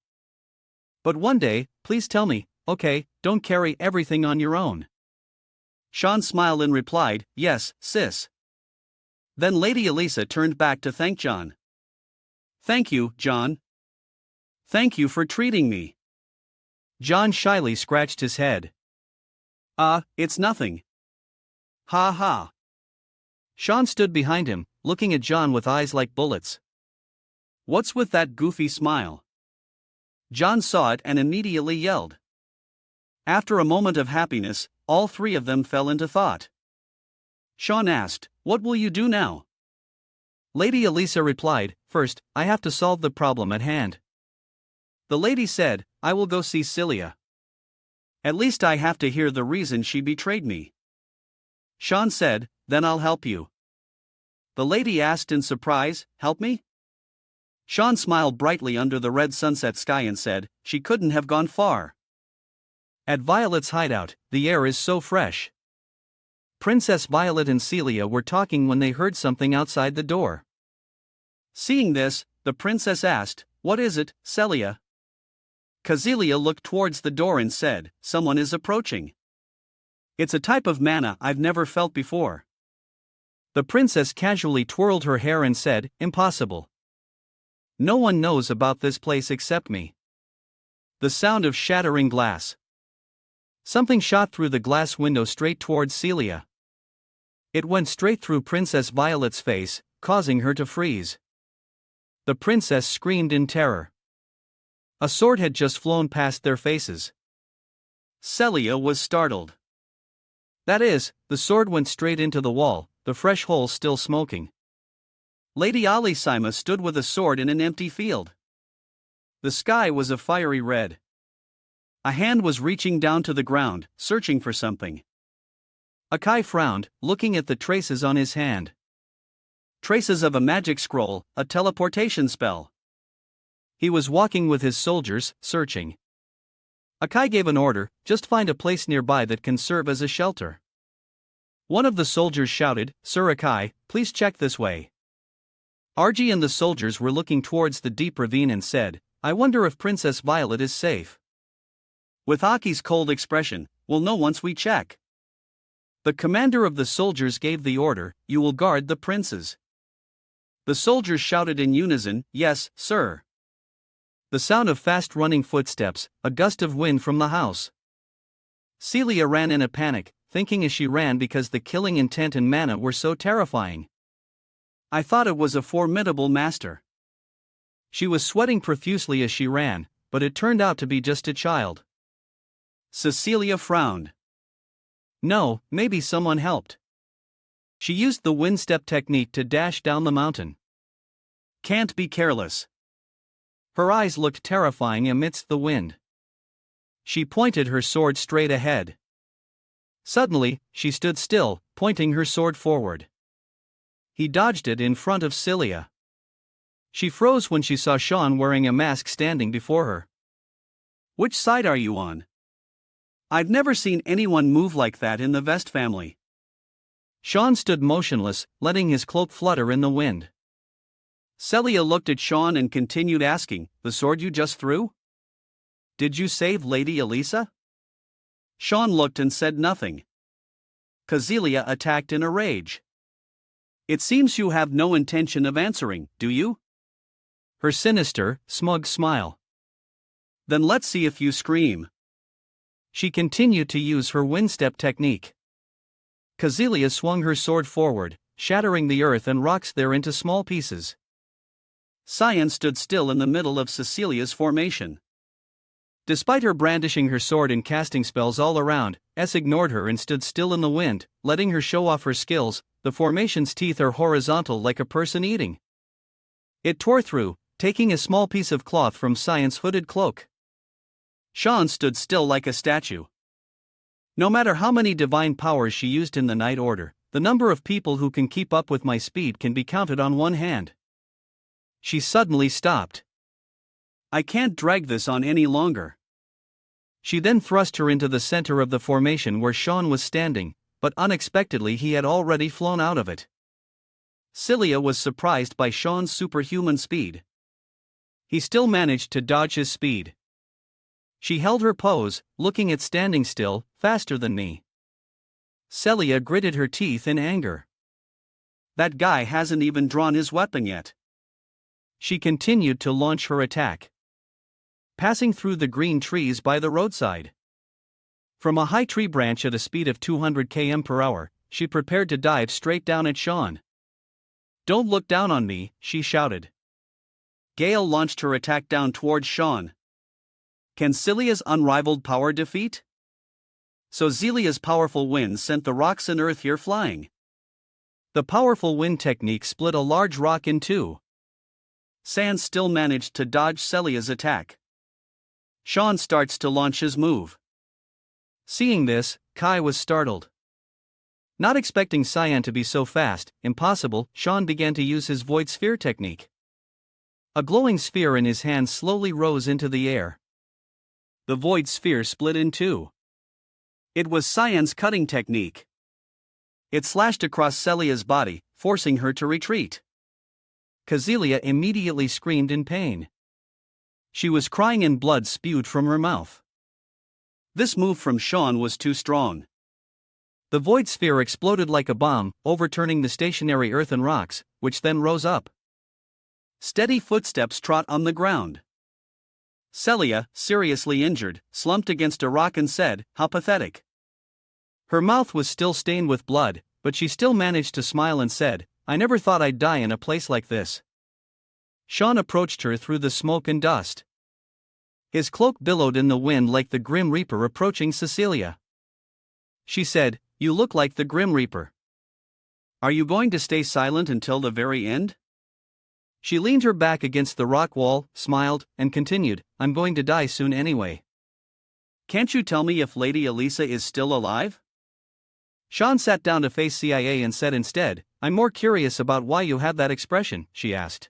But one day, please tell me, okay, don't carry everything on your own. Sean smiled and replied, yes, sis. Then Lady Elisa turned back to thank John. Thank you, John. Thank you for treating me. John shyly scratched his head. It's nothing. Ha ha. Sean stood behind him, looking at John with eyes like bullets. What's with that goofy smile? John saw it and immediately yelled. After a moment of happiness, all three of them fell into thought. Sean asked, what will you do now? Lady Elisa replied, first, I have to solve the problem at hand. The lady said, I will go see Celia. At least I have to hear the reason she betrayed me. Sean said, then I'll help you. The lady asked in surprise, help me? Sean smiled brightly under the red sunset sky and said, she couldn't have gone far. At Violet's hideout, the air is so fresh. Princess Violet and Celia were talking when they heard something outside the door. Seeing this, the princess asked, what is it, Celia? Celia looked towards the door and said, someone is approaching. It's a type of manna I've never felt before. The princess casually twirled her hair and said, impossible. No one knows about this place except me. The sound of shattering glass. Something shot through the glass window straight towards Celia. It went straight through Princess Violet's face, causing her to freeze. The princess screamed in terror. A sword had just flown past their faces. Celia was startled. That is, the sword went straight into the wall, the fresh hole still smoking. Lady Alisima stood with a sword in an empty field. The sky was a fiery red. A hand was reaching down to the ground, searching for something. Akai frowned, looking at the traces on his hand. Traces of a magic scroll, a teleportation spell. He was walking with his soldiers, searching. Akai gave an order, just find a place nearby that can serve as a shelter. One of the soldiers shouted, Sir Akai, please check this way. Argy and the soldiers were looking towards the deep ravine and said, I wonder if Princess Violet is safe. With Aki's cold expression, we'll know once we check. The commander of the soldiers gave the order, you will guard the princes. The soldiers shouted in unison, yes, sir. The sound of fast-running footsteps, a gust of wind from the house. Celia ran in a panic, thinking as she ran because the killing intent and mana were so terrifying. I thought it was a formidable master. She was sweating profusely as she ran, but it turned out to be just a child. Cecilia frowned. No, maybe someone helped. She used the wind step technique to dash down the mountain. Can't be careless. Her eyes looked terrifying amidst the wind. She pointed her sword straight ahead. Suddenly, she stood still, pointing her sword forward. He dodged it in front of Celia. She froze when she saw Sean wearing a mask standing before her. Which side are you on? I've never seen anyone move like that in the Vest family. Sean stood motionless, letting his cloak flutter in the wind. Celia looked at Sean and continued asking, the sword you just threw? Did you save Lady Elisa? Sean looked and said nothing. Celia attacked in a rage. It seems you have no intention of answering, do you? Her sinister, smug smile. Then let's see if you scream. She continued to use her wind step technique. Cecilia swung her sword forward, shattering the earth and rocks there into small pieces. Cyan stood still in the middle of Cecilia's formation. Despite her brandishing her sword and casting spells all around, S ignored her and stood still in the wind, letting her show off her skills. The formation's teeth are horizontal like a person eating. It tore through, taking a small piece of cloth from Cyan's hooded cloak. Sean stood still like a statue. No matter how many divine powers she used in the Night Order, the number of people who can keep up with my speed can be counted on one hand. She suddenly stopped. I can't drag this on any longer. She then thrust her into the center of the formation where Sean was standing, but unexpectedly he had already flown out of it. Celia was surprised by Sean's superhuman speed. He still managed to dodge his speed. She held her pose, looking at standing still, faster than me. Celia gritted her teeth in anger. That guy hasn't even drawn his weapon yet. She continued to launch her attack, passing through the green trees by the roadside. From a high tree branch at a speed of 200 km per hour, she prepared to dive straight down at Sean. Don't look down on me, she shouted. Gale launched her attack down towards Sean. Can Celia's unrivaled power defeat? So Zelia's powerful wind sent the rocks and earth here flying. The powerful wind technique split a large rock in two. Sand still managed to dodge Celia's attack. Sean starts to launch his move. Seeing this, Kai was startled. Not expecting Cyan to be so fast, impossible, Sean began to use his void sphere technique. A glowing sphere in his hand slowly rose into the air. The void sphere split in two. It was Cyan's cutting technique. It slashed across Celia's body, forcing her to retreat. Cecilia immediately screamed in pain. She was crying and blood spewed from her mouth. This move from Sean was too strong. The void sphere exploded like a bomb, overturning the stationary earth and rocks, which then rose up. Steady footsteps trot on the ground. Celia, seriously injured, slumped against a rock and said, "How pathetic." Her mouth was still stained with blood, but she still managed to smile and said, "I never thought I'd die in a place like this." Sean approached her through the smoke and dust. His cloak billowed in the wind like the Grim Reaper approaching Cecilia. She said, "You look like the Grim Reaper. Are you going to stay silent until the very end?" She leaned her back against the rock wall, smiled, and continued, "I'm going to die soon anyway." Can't you tell me if Lady Elisa is still alive? Sean sat down to face CIA and said instead, "I'm more curious about why you have that expression," she asked.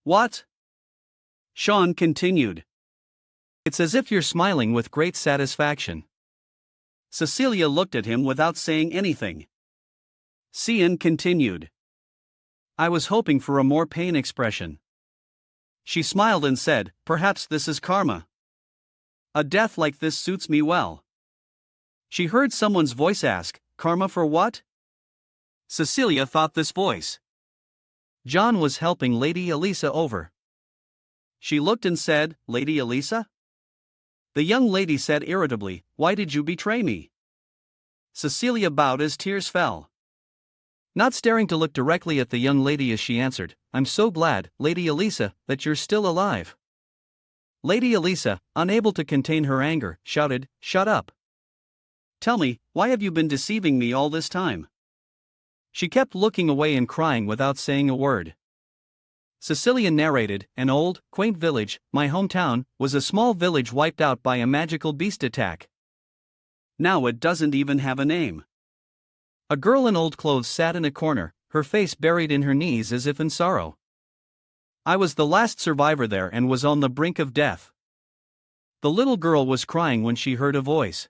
What? Sean continued. It's as if you're smiling with great satisfaction. Cecilia looked at him without saying anything. Cyan continued. I was hoping for a more pain expression. She smiled and said, "Perhaps this is karma. A death like this suits me well." She heard someone's voice ask, "Karma for what?" Cecilia thought this voice. John was helping Lady Elisa over. She looked and said, "Lady Elisa?" The young lady said irritably, "Why did you betray me?" Cecilia bowed as tears fell. Not staring to look directly at the young lady as she answered, "I'm so glad, Lady Elisa, that you're still alive." Lady Elisa, unable to contain her anger, shouted, "Shut up. Tell me, why have you been deceiving me all this time?" She kept looking away and crying without saying a word. Cecilia narrated, "An old, quaint village, my hometown, was a small village wiped out by a magical beast attack. Now it doesn't even have a name." A girl in old clothes sat in a corner, her face buried in her knees as if in sorrow. I was the last survivor there and was on the brink of death. The little girl was crying when she heard a voice.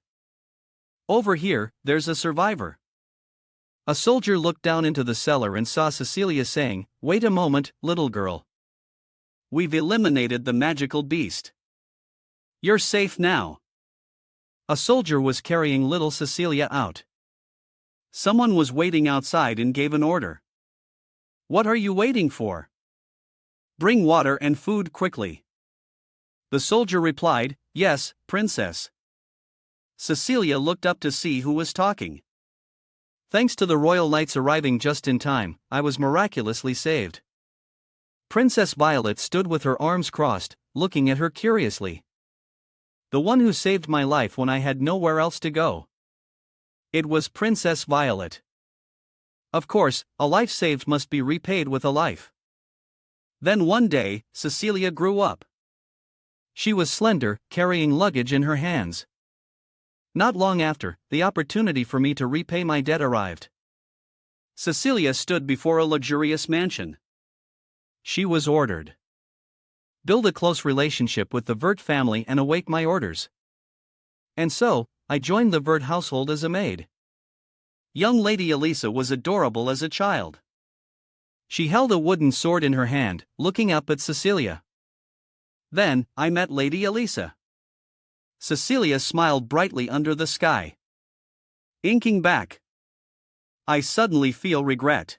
"Over here, there's a survivor." A soldier looked down into the cellar and saw Cecilia saying, "Wait a moment, little girl. We've eliminated the magical beast. You're safe now." A soldier was carrying little Cecilia out. Someone was waiting outside and gave an order. "What are you waiting for? Bring water and food quickly." The soldier replied, "Yes, princess." Cecilia looked up to see who was talking. Thanks to the royal knights arriving just in time, I was miraculously saved. Princess Violet stood with her arms crossed, looking at her curiously. The one who saved my life when I had nowhere else to go. It was Princess Violet. Of course, a life saved must be repaid with a life. Then one day, Cecilia grew up. She was slender, carrying luggage in her hands. Not long after, the opportunity for me to repay my debt arrived. Cecilia stood before a luxurious mansion. She was ordered. Build a close relationship with the Vert family and await my orders. And so, I joined the Vert household as a maid. Young Lady Elisa was adorable as a child. She held a wooden sword in her hand, looking up at Cecilia. Then, I met Lady Elisa. Cecilia smiled brightly under the sky. Inking back. I suddenly feel regret.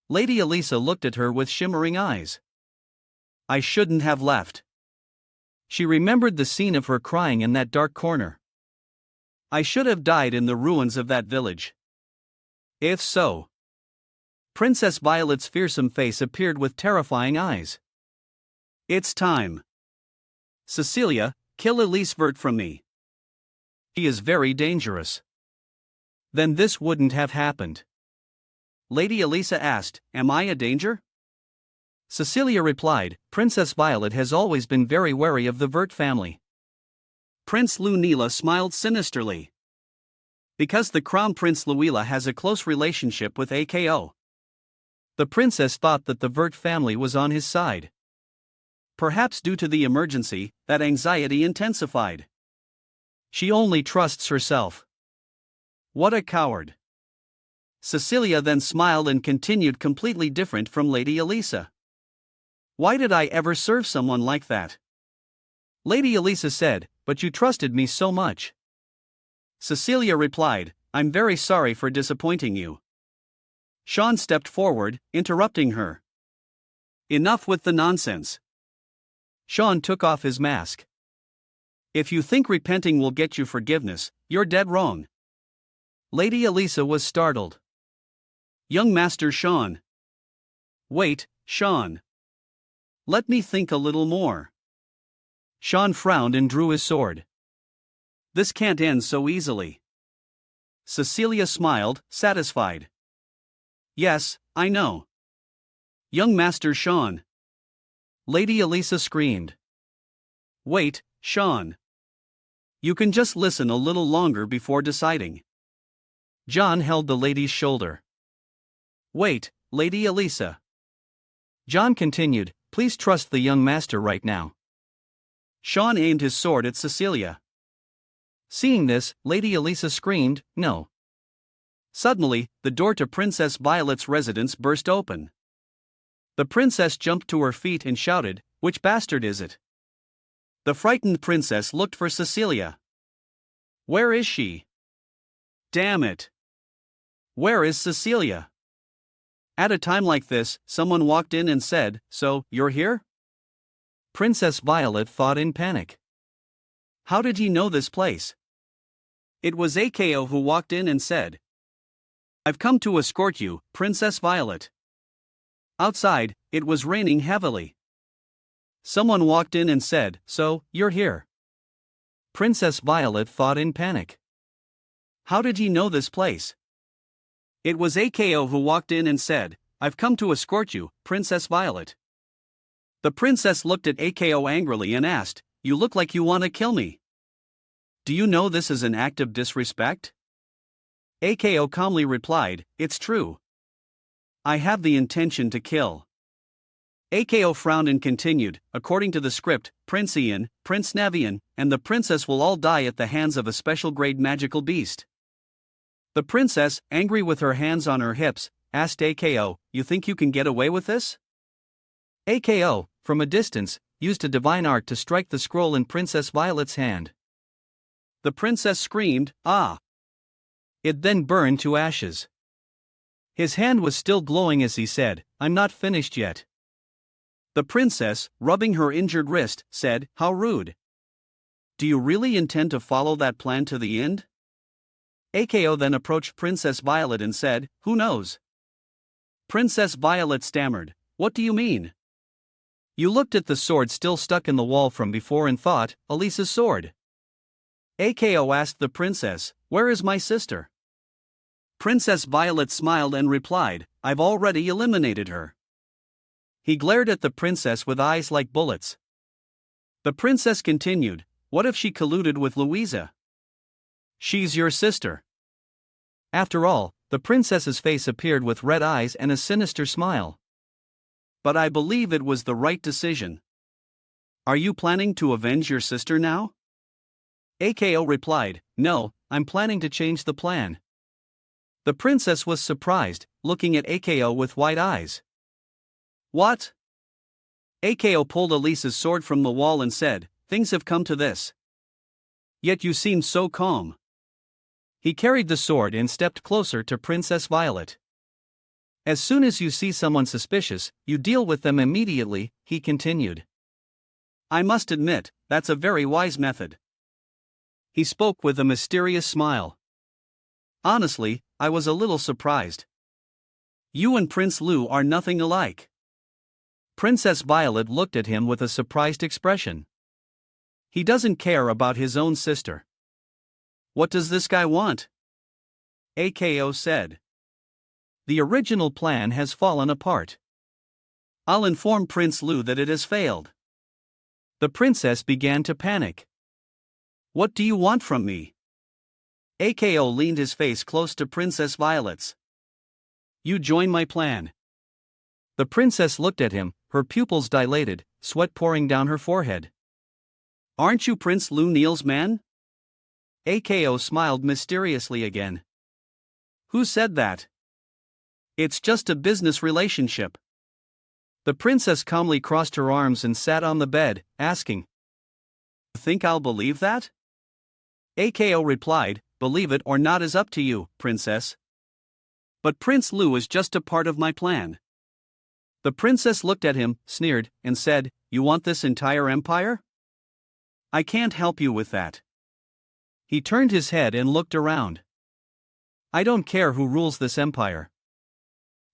Lady Elisa looked at her with shimmering eyes. I shouldn't have left. She remembered the scene of her crying in that dark corner. I should have died in the ruins of that village. If so. Princess Violet's fearsome face appeared with terrifying eyes. It's time. Cecilia, kill Elise Vert from me. She is very dangerous. Then this wouldn't have happened. Lady Elisa asked, "Am I a danger?" Cecilia replied, "Princess Violet has always been very wary of the Vert family." Prince Lunila smiled sinisterly. Because the Crown Prince Luila has a close relationship with AKO. The princess thought that the Vert family was on his side. Perhaps due to the emergency, that anxiety intensified. She only trusts herself. What a coward. Cecilia then smiled and continued, completely different from Lady Elisa. Why did I ever serve someone like that? Lady Elisa said, "But you trusted me so much." Cecilia replied, "I'm very sorry for disappointing you." Sean stepped forward, interrupting her. "Enough with the nonsense." Sean took off his mask. "If you think repenting will get you forgiveness, you're dead wrong." Lady Elisa was startled. "Young Master Sean." "Wait, Sean. Let me think a little more." Sean frowned and drew his sword. "This can't end so easily." Cecilia smiled, satisfied. "Yes, I know. Young Master Sean." Lady Elisa screamed. "Wait, Sean. You can just listen a little longer before deciding." John held the lady's shoulder. "Wait, Lady Elisa." John continued, "Please trust the young master right now." Sean aimed his sword at Cecilia. Seeing this, Lady Elisa screamed, "No." Suddenly, the door to Princess Violet's residence burst open. The princess jumped to her feet and shouted, "Which bastard is it?" The frightened princess looked for Cecilia. "Where is she? Damn it! Where is Cecilia?" At a time like this, someone walked in and said, "So, you're here?" Princess Violet thought in panic. "How did he know this place?" It was AKO who walked in and said, "I've come to escort you, Princess Violet." Outside, it was raining heavily. Someone walked in and said, "So, you're here?" Princess Violet thought in panic. "How did he know this place?" It was AKO who walked in and said, "I've come to escort you, Princess Violet." The princess looked at AKO angrily and asked, "You look like you want to kill me. Do you know this is an act of disrespect?" AKO calmly replied, "It's true. I have the intention to kill." AKO frowned and continued, "According to the script, Prince Ian, Prince Navian, and the princess will all die at the hands of a special grade magical beast." The princess, angry with her hands on her hips, asked AKO, "You think you can get away with this?" AKO, from a distance, used a divine art to strike the scroll in Princess Violet's hand. The princess screamed, "Ah!" It then burned to ashes. His hand was still glowing as he said, "I'm not finished yet." The princess, rubbing her injured wrist, said, "How rude. Do you really intend to follow that plan to the end?" Ako then approached Princess Violet and said, "Who knows?" Princess Violet stammered, "What do you mean?" You looked at the sword still stuck in the wall from before and thought, Elisa's sword. Ako asked the princess, "Where is my sister?" Princess Violet smiled and replied, "I've already eliminated her." He glared at the princess with eyes like bullets. The princess continued, "What if she colluded with Louisa?" "She's your sister." After all, the princess's face appeared with red eyes and a sinister smile. "But I believe it was the right decision." "Are you planning to avenge your sister now?" Ako replied, "No, I'm planning to change the plan." The princess was surprised, looking at Ako with wide eyes. "What?" Ako pulled Elisa's sword from the wall and said, "Things have come to this. Yet you seem so calm." He carried the sword and stepped closer to Princess Violet. "As soon as you see someone suspicious, you deal with them immediately," he continued. "I must admit, that's a very wise method." He spoke with a mysterious smile. "Honestly, I was a little surprised. You and Prince Lu are nothing alike." Princess Violet looked at him with a surprised expression. "He doesn't care about his own sister." "What does this guy want?" Ako said. "The original plan has fallen apart. I'll inform Prince Lu that it has failed." The princess began to panic. "What do you want from me?" Ako leaned his face close to Princess Violet's. "You join my plan." The princess looked at him, her pupils dilated, sweat pouring down her forehead. "Aren't you Prince Lu Neal's man?" Ako smiled mysteriously again. "Who said that?" "It's just a business relationship." The princess calmly crossed her arms and sat on the bed, asking, "Think I'll believe that?" Ako replied, "Believe it or not is up to you, princess. But Prince Lu is just a part of my plan." The princess looked at him, sneered, and said, "You want this entire empire? I can't help you with that." He turned his head and looked around. "I don't care who rules this empire."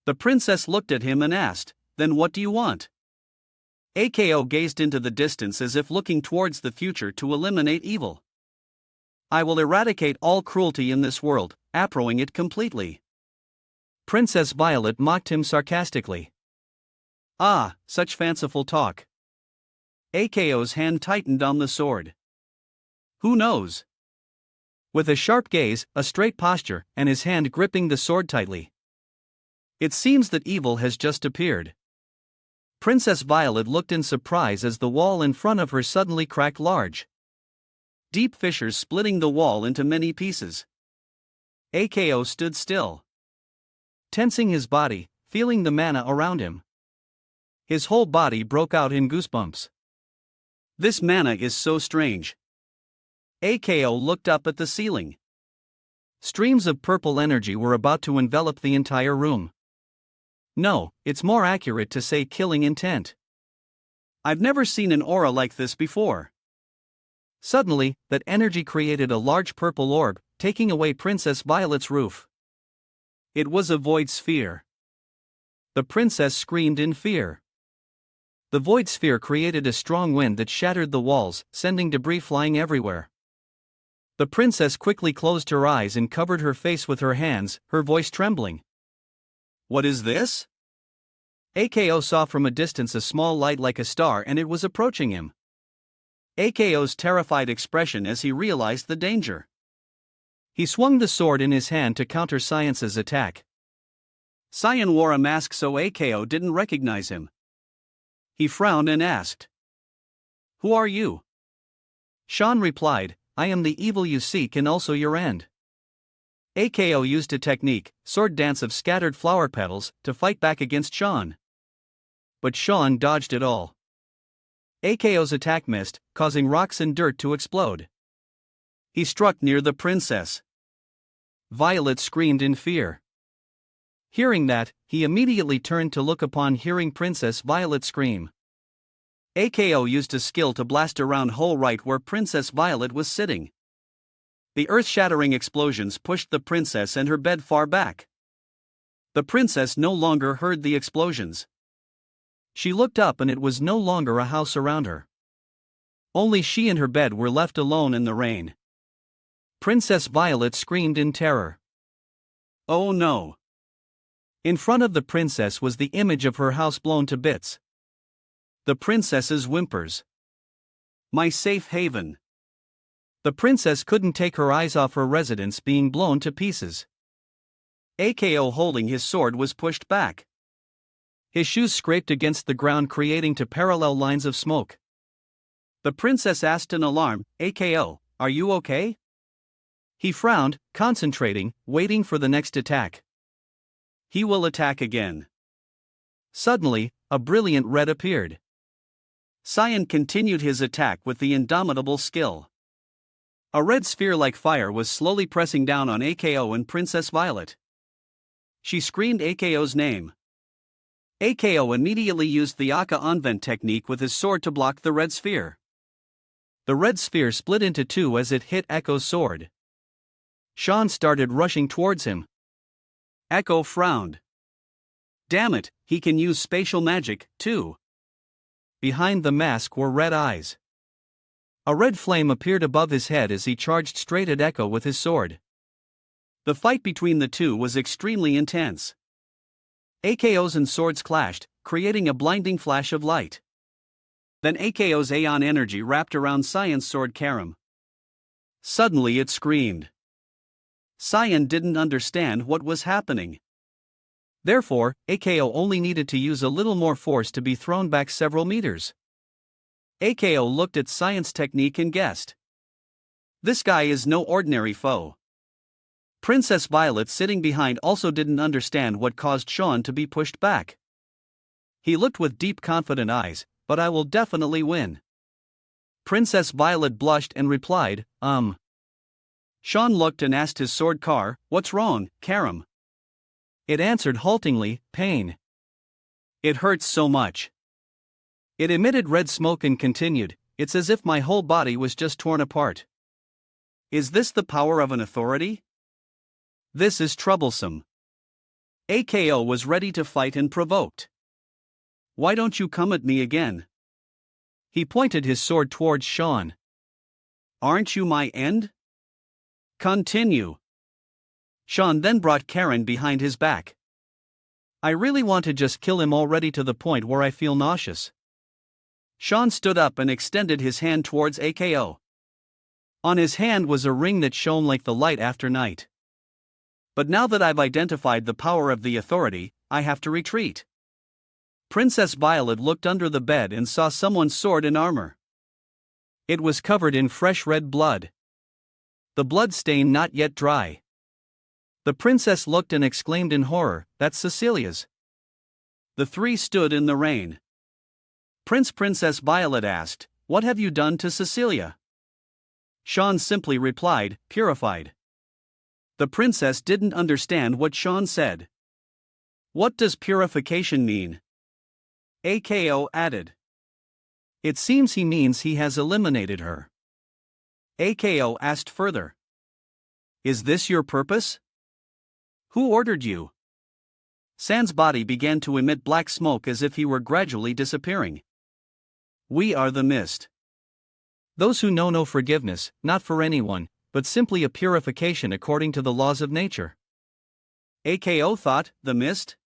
The princess looked at him and asked, "Then what do you want?" Ako gazed into the distance as if looking towards the future to eliminate evil. "I will eradicate all cruelty in this world, uprooting it completely." Princess Violet mocked him sarcastically. "Ah, such fanciful talk." Ako's hand tightened on the sword. "Who knows?" With a sharp gaze, a straight posture, and his hand gripping the sword tightly. "It seems that evil has just appeared." Princess Violet looked in surprise as the wall in front of her suddenly cracked large. Deep fissures splitting the wall into many pieces. Ako stood still, tensing his body, feeling the mana around him. His whole body broke out in goosebumps. "This mana is so strange." Ako looked up at the ceiling. Streams of purple energy were about to envelop the entire room. No, it's more accurate to say killing intent. "I've never seen an aura like this before." Suddenly, that energy created a large purple orb, taking away Princess Violet's roof. It was a void sphere. The princess screamed in fear. The void sphere created a strong wind that shattered the walls, sending debris flying everywhere. The princess quickly closed her eyes and covered her face with her hands, her voice trembling. "What is this?" Ako saw from a distance a small light like a star and it was approaching him. Ako's terrified expression as he realized the danger. He swung the sword in his hand to counter Science's attack. Cyan wore a mask so Ako didn't recognize him. He frowned and asked, "Who are you?" Sean replied, "I am the evil you seek and also your end." Ako used a technique, sword dance of scattered flower petals, to fight back against Sean. But Sean dodged it all. Ako's attack missed, causing rocks and dirt to explode. He struck near the princess. Violet screamed in fear. Hearing that, he immediately turned to look upon hearing Princess Violet scream. AKO used his skill to blast a round hole right where Princess Violet was sitting. The earth-shattering explosions pushed the princess and her bed far back. The princess no longer heard the explosions. She looked up and it was no longer a house around her. Only she and her bed were left alone in the rain. Princess Violet screamed in terror. Oh no! In front of the princess was the image of her house blown to bits. The princess's whimpers. My safe haven. The princess couldn't take her eyes off her residence being blown to pieces. AKO holding his sword was pushed back. His shoes scraped against the ground creating two parallel lines of smoke. The princess asked in alarm, AKO, are you okay? He frowned, concentrating, waiting for the next attack. He will attack again. Suddenly, a brilliant red appeared. Cyan continued his attack with the indomitable skill. A red sphere like fire was slowly pressing down on AKO and Princess Violet. She screamed AKO's name. AKO immediately used the Aka Onvent technique with his sword to block the red sphere. The red sphere split into two as it hit Echo's sword. Sean started rushing towards him. Echo frowned. Damn it, he can use spatial magic, too. Behind the mask were red eyes. A red flame appeared above his head as he charged straight at Echo with his sword. The fight between the two was extremely intense. AKOs and swords clashed, creating a blinding flash of light. Then AKO's Aeon energy wrapped around Cyan's sword Karam. Suddenly it screamed. Cyan didn't understand what was happening. Therefore, AKO only needed to use a little more force to be thrown back several meters. AKO looked at Cyan's technique and guessed. This guy is no ordinary foe. Princess Violet sitting behind also didn't understand what caused Sean to be pushed back. He looked with deep confident eyes, but I will definitely win. Princess Violet blushed and replied, Sean looked and asked his sword car, what's wrong, Karam? It answered haltingly, pain. It hurts so much. It emitted red smoke and continued, it's as if my whole body was just torn apart. Is this the power of an authority? This is troublesome. AKO was ready to fight and provoked. Why don't you come at me again? He pointed his sword towards Sean. Aren't you my end? Continue. Sean then brought Karen behind his back. I really want to just kill him already to the point where I feel nauseous. Sean stood up and extended his hand towards AKO. On his hand was a ring that shone like the light after night. But now that I've identified the power of the authority, I have to retreat. Princess Violet looked under the bed and saw someone's sword and armor. It was covered in fresh red blood. The blood stain not yet dry. The princess looked and exclaimed in horror, that's Cecilia's. The three stood in the rain. Princess Violet asked, what have you done to Cecilia? Sean simply replied, purified. The princess didn't understand what Sean said. What does purification mean? AKO added. It seems he means he has eliminated her. AKO asked further. Is this your purpose? Who ordered you? San's body began to emit black smoke as if he were gradually disappearing. We are the mist. Those who know no forgiveness, not for anyone, but simply a purification according to the laws of nature. AKO thought, the mist?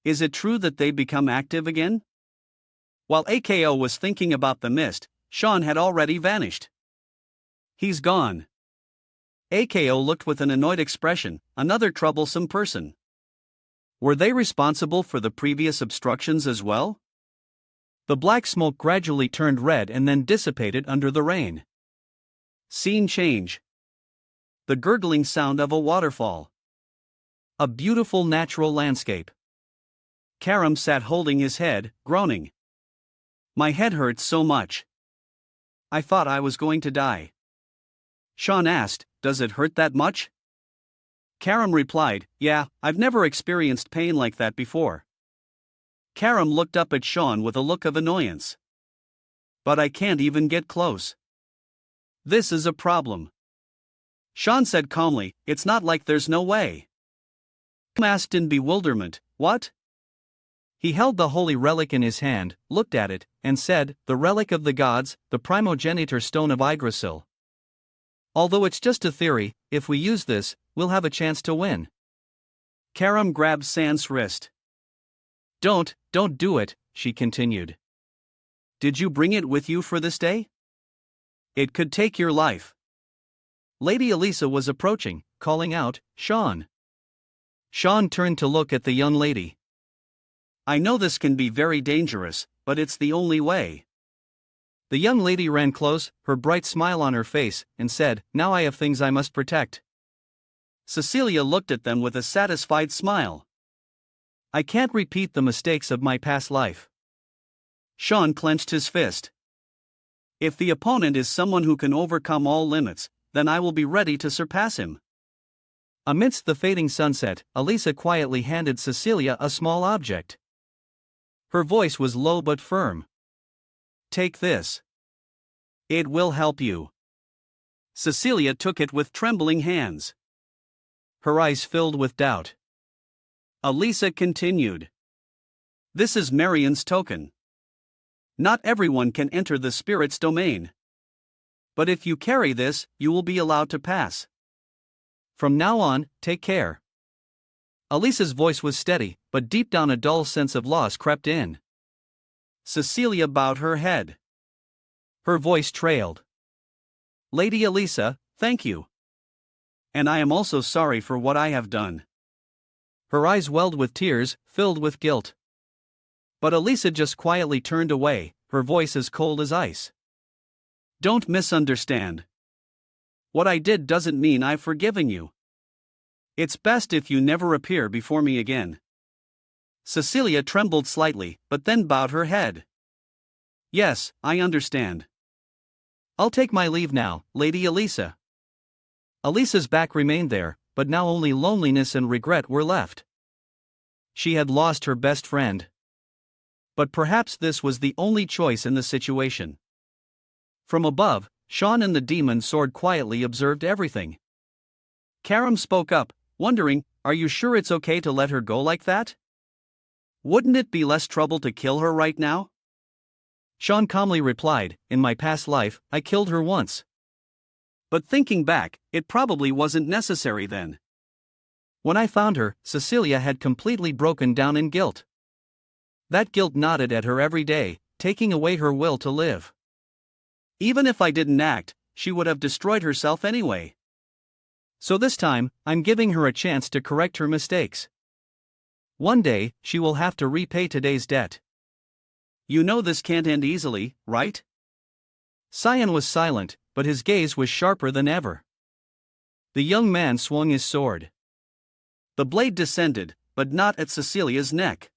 Is it true that they become active again? While AKO was thinking about the mist, Sean had already vanished. He's gone. AKO looked with an annoyed expression, another troublesome person. Were they responsible for the previous obstructions as well? The black smoke gradually turned red and then dissipated under the rain. Scene change. The gurgling sound of a waterfall. A beautiful natural landscape. Karam sat holding his head, groaning. My head hurts so much. I thought I was going to die. Sean asked, does it hurt that much? Karam replied, yeah, I've never experienced pain like that before. Karam looked up at Sean with a look of annoyance. But I can't even get close. This is a problem. Sean said calmly, it's not like there's no way. Tham asked in bewilderment, what? He held the holy relic in his hand, looked at it, and said, the relic of the gods, the primogenitor stone of Yggdrasil. Although it's just a theory, if we use this, we'll have a chance to win. Karam grabbed San's wrist. Don't do it, she continued. Did you bring it with you for this day? It could take your life. Lady Elisa was approaching, calling out, Sean. Sean turned to look at the young lady. I know this can be very dangerous, but it's the only way. The young lady ran close, her bright smile on her face, and said, now I have things I must protect. Cecilia looked at them with a satisfied smile. I can't repeat the mistakes of my past life. Sean clenched his fist. If the opponent is someone who can overcome all limits, then I will be ready to surpass him. Amidst the fading sunset, Elisa quietly handed Cecilia a small object. Her voice was low but firm. Take this. It will help you. Cecilia took it with trembling hands. Her eyes filled with doubt. Elisa continued. This is Marion's token. Not everyone can enter the spirit's domain. But if you carry this, you will be allowed to pass. From now on, take care. Elisa's voice was steady, but deep down a dull sense of loss crept in. Cecilia bowed her head. Her voice trailed. Lady Elisa, thank you. And I am also sorry for what I have done. Her eyes welled with tears, filled with guilt. But Elisa just quietly turned away, her voice as cold as ice. Don't misunderstand. What I did doesn't mean I've forgiven you. It's best if you never appear before me again. Cecilia trembled slightly, but then bowed her head. Yes, I understand. I'll take my leave now, Lady Elisa. Elisa's back remained there, but now only loneliness and regret were left. She had lost her best friend. But perhaps this was the only choice in the situation. From above, Sean and the demon sword quietly observed everything. Karam spoke up, wondering, are you sure it's okay to let her go like that? Wouldn't it be less trouble to kill her right now? Sean calmly replied, in my past life, I killed her once. But thinking back, it probably wasn't necessary then. When I found her, Cecilia had completely broken down in guilt. That guilt gnawed at her every day, taking away her will to live. Even if I didn't act, she would have destroyed herself anyway. So this time, I'm giving her a chance to correct her mistakes. One day, she will have to repay today's debt. You know this can't end easily, right? Cyan was silent, but his gaze was sharper than ever. The young man swung his sword. The blade descended, but not at Cecilia's neck.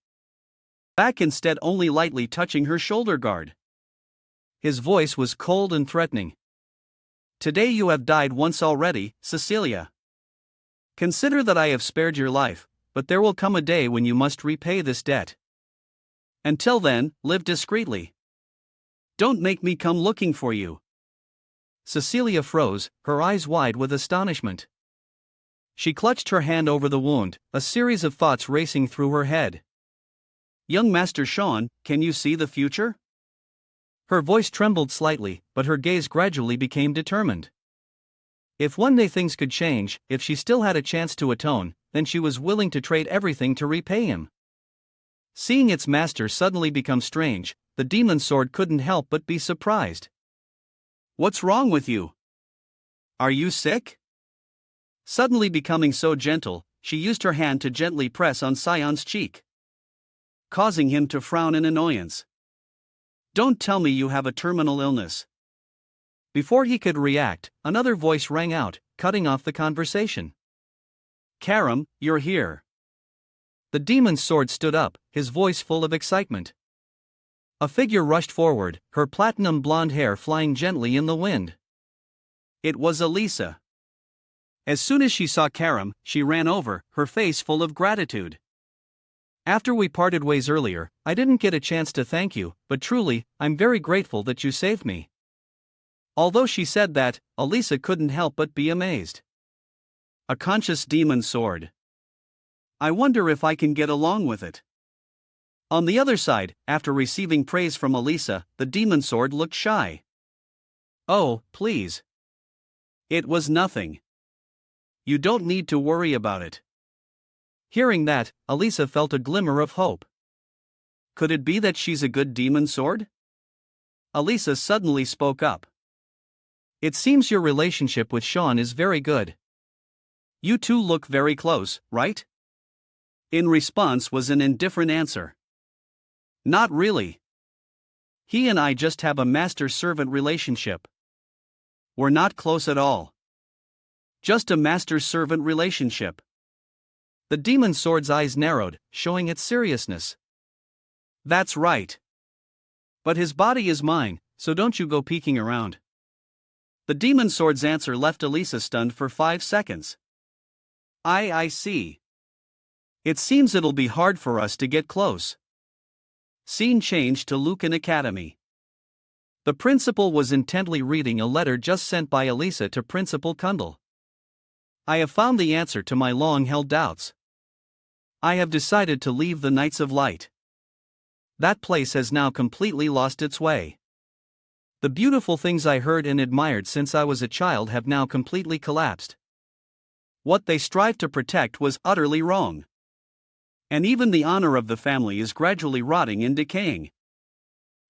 Back instead, only lightly touching her shoulder guard. His voice was cold and threatening. Today you have died once already, Cecilia. Consider that I have spared your life, but there will come a day when you must repay this debt. Until then, live discreetly. Don't make me come looking for you. Cecilia froze, her eyes wide with astonishment. She clutched her hand over the wound, a series of thoughts racing through her head. Young Master Sean, can you see the future? Her voice trembled slightly, but her gaze gradually became determined. If one day things could change, if she still had a chance to atone, then she was willing to trade everything to repay him. Seeing its master suddenly become strange, the demon sword couldn't help but be surprised. What's wrong with you? Are you sick? Suddenly becoming so gentle, she used her hand to gently press on Cyan's cheek, causing him to frown in annoyance. Don't tell me you have a terminal illness. Before he could react, another voice rang out, cutting off the conversation. Karam, you're here. The demon's sword stood up, his voice full of excitement. A figure rushed forward, her platinum blonde hair flying gently in the wind. It was Elisa. As soon as she saw Karam, she ran over, her face full of gratitude. After we parted ways earlier, I didn't get a chance to thank you, but truly, I'm very grateful that you saved me. Although she said that, Elisa couldn't help but be amazed. A conscious demon sword. I wonder if I can get along with it. On the other side, after receiving praise from Elisa, the demon sword looked shy. Oh, please. It was nothing. You don't need to worry about it. Hearing that, Elisa felt a glimmer of hope. Could it be that she's a good demon sword? Elisa suddenly spoke up. It seems your relationship with Sean is very good. You two look very close, right? In response was an indifferent answer. Not really. He and I just have a master-servant relationship. We're not close at all. Just a master-servant relationship. The demon sword's eyes narrowed, showing its seriousness. That's right. But his body is mine, so don't you go peeking around. The demon sword's answer left Elisa stunned for 5 seconds. I see. It seems it'll be hard for us to get close. Scene changed to Lucan Academy. The principal was intently reading a letter just sent by Elisa to Principal Kundal. I have found the answer to my long-held doubts. I have decided to leave the Knights of Light. That place has now completely lost its way. The beautiful things I heard and admired since I was a child have now completely collapsed. What they strive to protect was utterly wrong. And even the honor of the family is gradually rotting and decaying.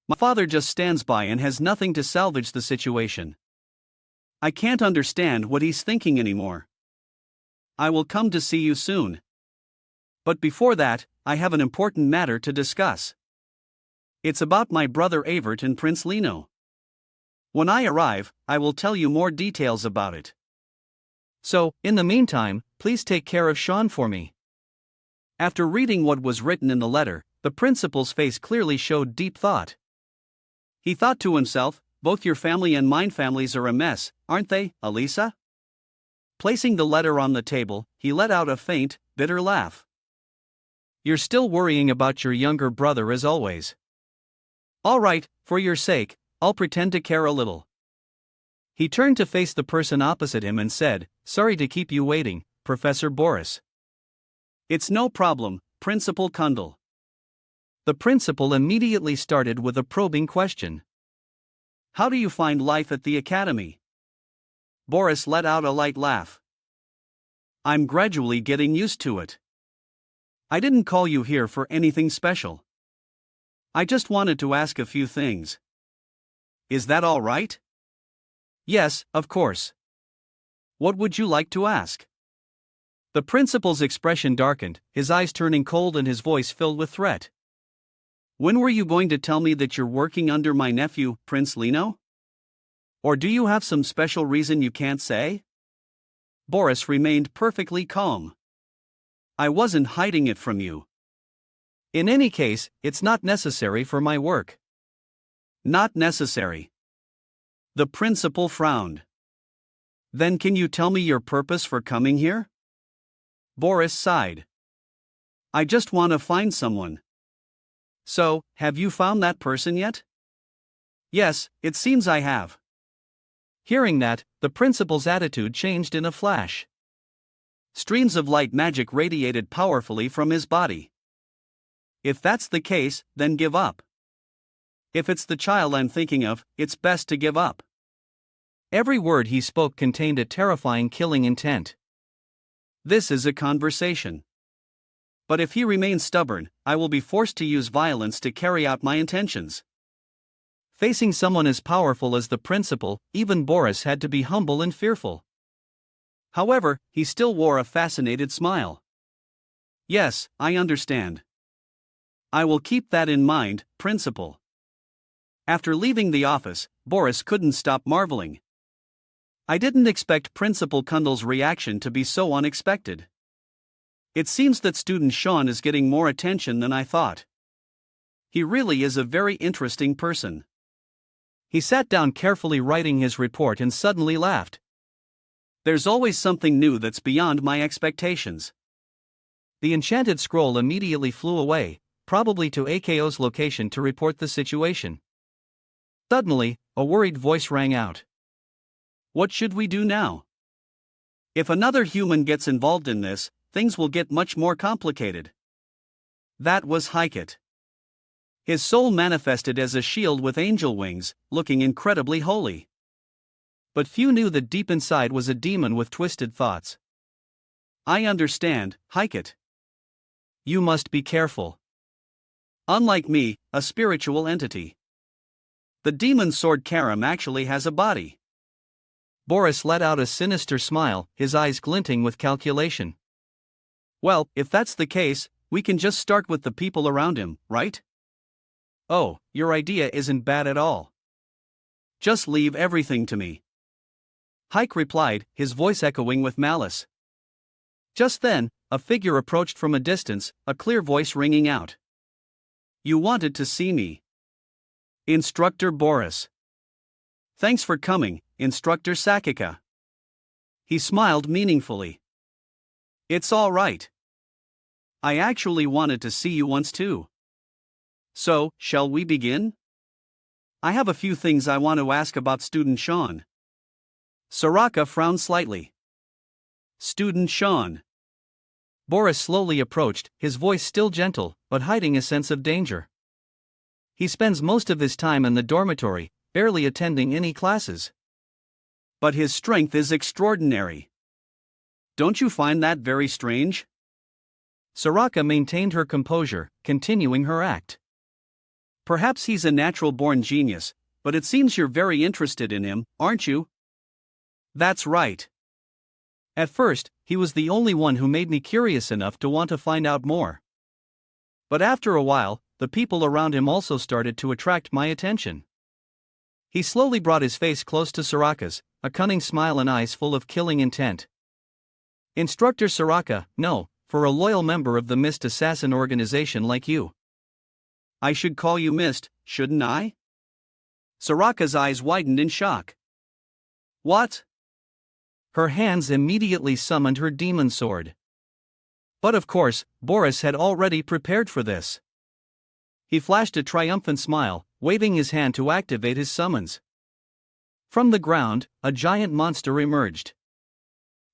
My father just stands by and has nothing to salvage the situation. I can't understand what he's thinking anymore. I will come to see you soon. But before that, I have an important matter to discuss. It's about my brother Avert and Prince Lino. When I arrive, I will tell you more details about it. So, in the meantime, please take care of Sean for me. After reading what was written in the letter, the principal's face clearly showed deep thought. He thought to himself, both your family and mine families are a mess, aren't they, Elisa? Placing the letter on the table, he let out a faint, bitter laugh. You're still worrying about your younger brother as always. All right, for your sake, I'll pretend to care a little. He turned to face the person opposite him and said, Sorry to keep you waiting, Professor Boris. It's no problem, Principal Kundal. The principal immediately started with a probing question. How do you find life at the academy? Boris let out a light laugh. I'm gradually getting used to it. I didn't call you here for anything special. I just wanted to ask a few things. Is that all right? Yes, of course. What would you like to ask? The principal's expression darkened, his eyes turning cold and his voice filled with threat. When were you going to tell me that you're working under my nephew, Prince Lino? Or do you have some special reason you can't say? Boris remained perfectly calm. I wasn't hiding it from you. In any case, it's not necessary for my work. Not necessary. The principal frowned. Then can you tell me your purpose for coming here? Boris sighed. I just want to find someone. So, have you found that person yet? Yes, it seems I have. Hearing that, the principal's attitude changed in a flash. Streams of light magic radiated powerfully from his body. If that's the case, then give up. If it's the child I'm thinking of, it's best to give up. Every word he spoke contained a terrifying killing intent. This is a conversation. But if he remains stubborn, I will be forced to use violence to carry out my intentions. Facing someone as powerful as the principal, even Boris had to be humble and fearful. However, he still wore a fascinated smile. Yes, I understand. I will keep that in mind, Principal. After leaving the office, Boris couldn't stop marveling. I didn't expect Principal Kundal's reaction to be so unexpected. It seems that student Sean is getting more attention than I thought. He really is a very interesting person. He sat down carefully writing his report and suddenly laughed. There's always something new that's beyond my expectations. The enchanted scroll immediately flew away, probably to Ako's location to report the situation. Suddenly, a worried voice rang out. What should we do now? If another human gets involved in this, things will get much more complicated. That was Hikett. His soul manifested as a shield with angel wings, looking incredibly holy. But few knew that deep inside was a demon with twisted thoughts. I understand, Hikett. You must be careful. Unlike me, a spiritual entity. The demon sword Karam actually has a body. Boris let out a sinister smile, his eyes glinting with calculation. Well, if that's the case, we can just start with the people around him, right? Oh, your idea isn't bad at all. Just leave everything to me. Hike replied, his voice echoing with malice. Just then, a figure approached from a distance, a clear voice ringing out. You wanted to see me. Instructor Boris. Thanks for coming, Instructor Sakika. He smiled meaningfully. It's all right. I actually wanted to see you once too. So, shall we begin? I have a few things I want to ask about Student Sean. Soraka frowned slightly. Student Sean. Boris slowly approached, his voice still gentle, but hiding a sense of danger. He spends most of his time in the dormitory, barely attending any classes. But his strength is extraordinary. Don't you find that very strange? Soraka maintained her composure, continuing her act. Perhaps he's a natural-born genius, but it seems you're very interested in him, aren't you? That's right. At first, he was the only one who made me curious enough to want to find out more. But after a while, the people around him also started to attract my attention. He slowly brought his face close to Soraka's, a cunning smile and eyes full of killing intent. Instructor Soraka, no, for a loyal member of the Mist Assassin organization like you. I should call you Mist, shouldn't I? Soraka's eyes widened in shock. What? Her hands immediately summoned her demon sword. But of course, Boris had already prepared for this. He flashed a triumphant smile, waving his hand to activate his summons. From the ground, a giant monster emerged.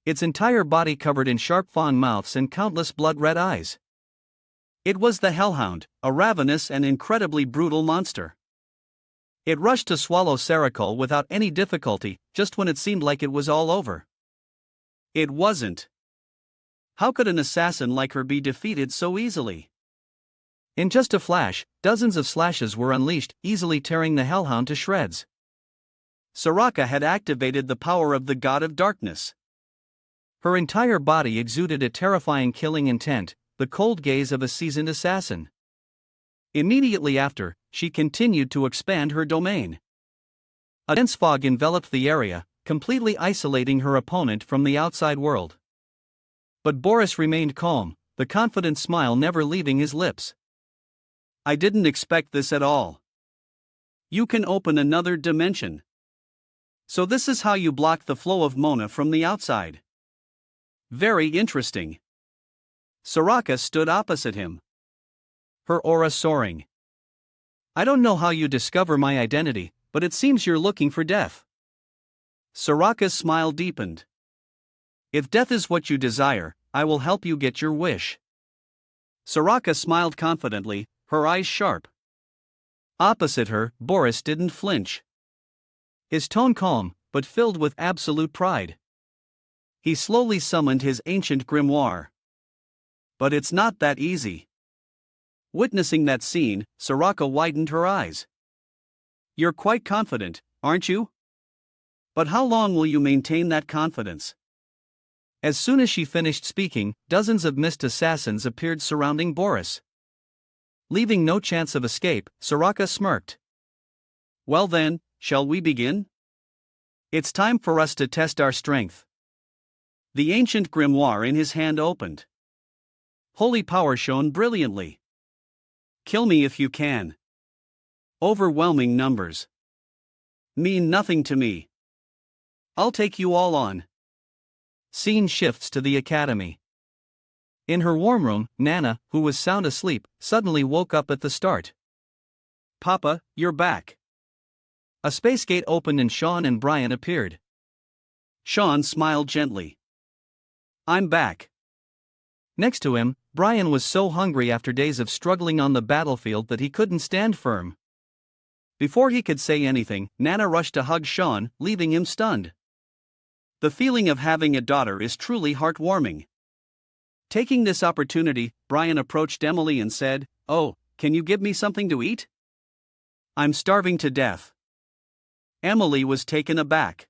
Its entire body covered in sharp fang mouths and countless blood-red eyes. It was the Hellhound, a ravenous and incredibly brutal monster. It rushed to swallow Sarakal without any difficulty, just when it seemed like it was all over. It wasn't. How could an assassin like her be defeated so easily? In just a flash, dozens of slashes were unleashed, easily tearing the Hellhound to shreds. Soraka had activated the power of the God of Darkness. Her entire body exuded a terrifying killing intent, the cold gaze of a seasoned assassin. Immediately after, she continued to expand her domain. A dense fog enveloped the area, completely isolating her opponent from the outside world. But Boris remained calm, the confident smile never leaving his lips. I didn't expect this at all. You can open another dimension. So this is how you block the flow of Mona from the outside. Very interesting. Soraka stood opposite him, her aura soaring. I don't know how you discover my identity, but it seems you're looking for death. Soraka's smile deepened. If death is what you desire, I will help you get your wish. Soraka smiled confidently, her eyes sharp. Opposite her, Boris didn't flinch. His tone calm, but filled with absolute pride. He slowly summoned his ancient grimoire. But it's not that easy. Witnessing that scene, Soraka widened her eyes. You're quite confident, aren't you? But how long will you maintain that confidence? As soon as she finished speaking, dozens of mist assassins appeared surrounding Boris. Leaving no chance of escape, Soraka smirked. Well then, shall we begin? It's time for us to test our strength. The ancient grimoire in his hand opened. Holy power shone brilliantly. Kill me if you can. Overwhelming numbers mean nothing to me. I'll take you all on. Scene shifts to the academy. In her warm room, Nana, who was sound asleep, suddenly woke up at the start. Papa, you're back. A space gate opened and Sean and Brian appeared. Sean smiled gently. I'm back. Next to him, Brian was so hungry after days of struggling on the battlefield that he couldn't stand firm. Before he could say anything, Nana rushed to hug Sean, leaving him stunned. The feeling of having a daughter is truly heartwarming. Taking this opportunity, Brian approached Emily and said, "Oh, can you give me something to eat? I'm starving to death." Emily was taken aback.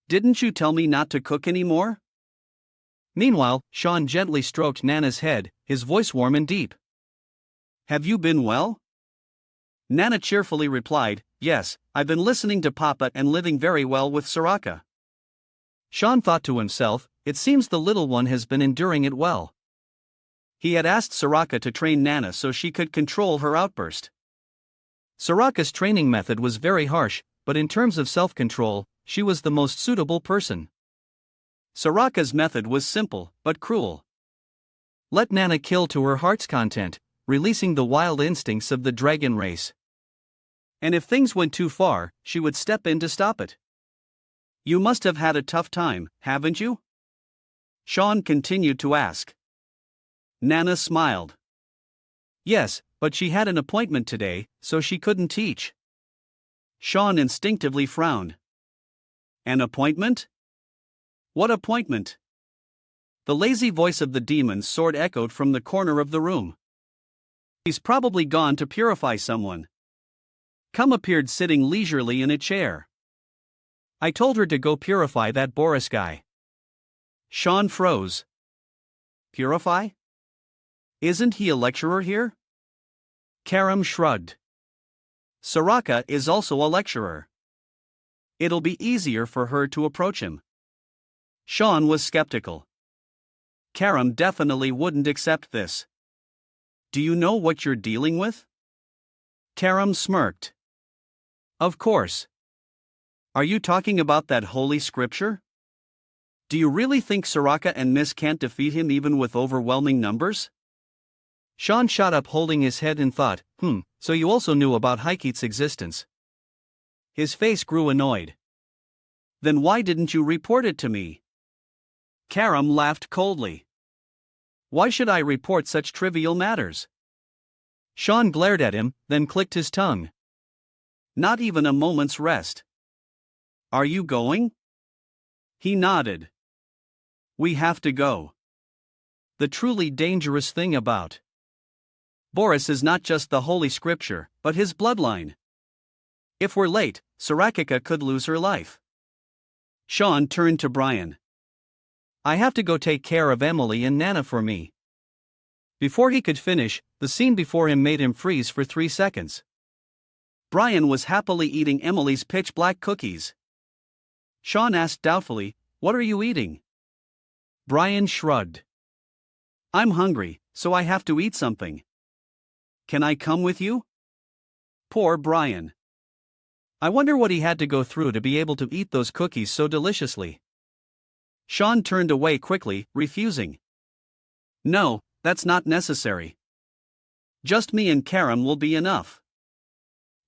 "Didn't you tell me not to cook anymore?" Meanwhile, Sean gently stroked Nana's head, his voice warm and deep. "Have you been well?" Nana cheerfully replied, "Yes, I've been listening to Papa and living very well with Soraka." Sean thought to himself, it seems the little one has been enduring it well. He had asked Soraka to train Nana so she could control her outburst. Soraka's training method was very harsh, but in terms of self-control, she was the most suitable person. Soraka's method was simple, but cruel. Let Nana kill to her heart's content, releasing the wild instincts of the dragon race. And if things went too far, she would step in to stop it. "You must have had a tough time, haven't you?" Sean continued to ask. Nana smiled. "Yes, but she had an appointment today, so she couldn't teach." Sean instinctively frowned. "An appointment? What appointment?" The lazy voice of the demon's sword echoed from the corner of the room. "He's probably gone to purify someone." Tham appeared sitting leisurely in a chair. "I told her to go purify that Boris guy." Sean froze. "Purify? Isn't he a lecturer here?" Karam shrugged. "Soraka is also a lecturer. It'll be easier for her to approach him." Sean was skeptical. Karam definitely wouldn't accept this. "Do you know what you're dealing with?" Karam smirked. "Of course. Are you talking about that holy scripture? Do you really think Soraka and Miss can't defeat him even with overwhelming numbers?" Sean shot up holding his head and thought, so you also knew about Haikit's existence. His face grew annoyed. "Then why didn't you report it to me?" Karam laughed coldly. "Why should I report such trivial matters?" Sean glared at him, then clicked his tongue. "Not even a moment's rest. Are you going?" He nodded. "We have to go. The truly dangerous thing about Boris is not just the holy scripture, but his bloodline. If we're late, Soraka could lose her life." Sean turned to Brian. "I have to go take care of Emily and Nana for me." Before he could finish, the scene before him made him freeze for 3 seconds. Brian was happily eating Emily's pitch-black cookies. Sean asked doubtfully, "What are you eating?" Brian shrugged. "I'm hungry, so I have to eat something. Can I come with you?" Poor Brian. I wonder what he had to go through to be able to eat those cookies so deliciously. Sean turned away quickly, refusing. "No, that's not necessary. Just me and Karam will be enough."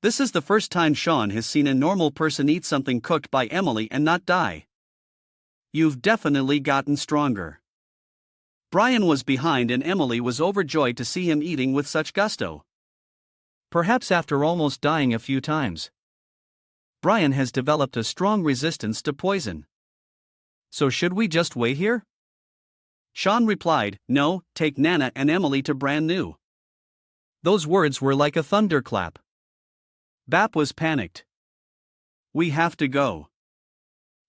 This is the first time Sean has seen a normal person eat something cooked by Emily and not die. "You've definitely gotten stronger." Brian was behind and Emily was overjoyed to see him eating with such gusto. Perhaps after almost dying a few times, Brian has developed a strong resistance to poison. "So should we just wait here?" Sean replied, "No, take Nana and Emily to brand new." Those words were like a thunderclap. Bap was panicked. "We have to go."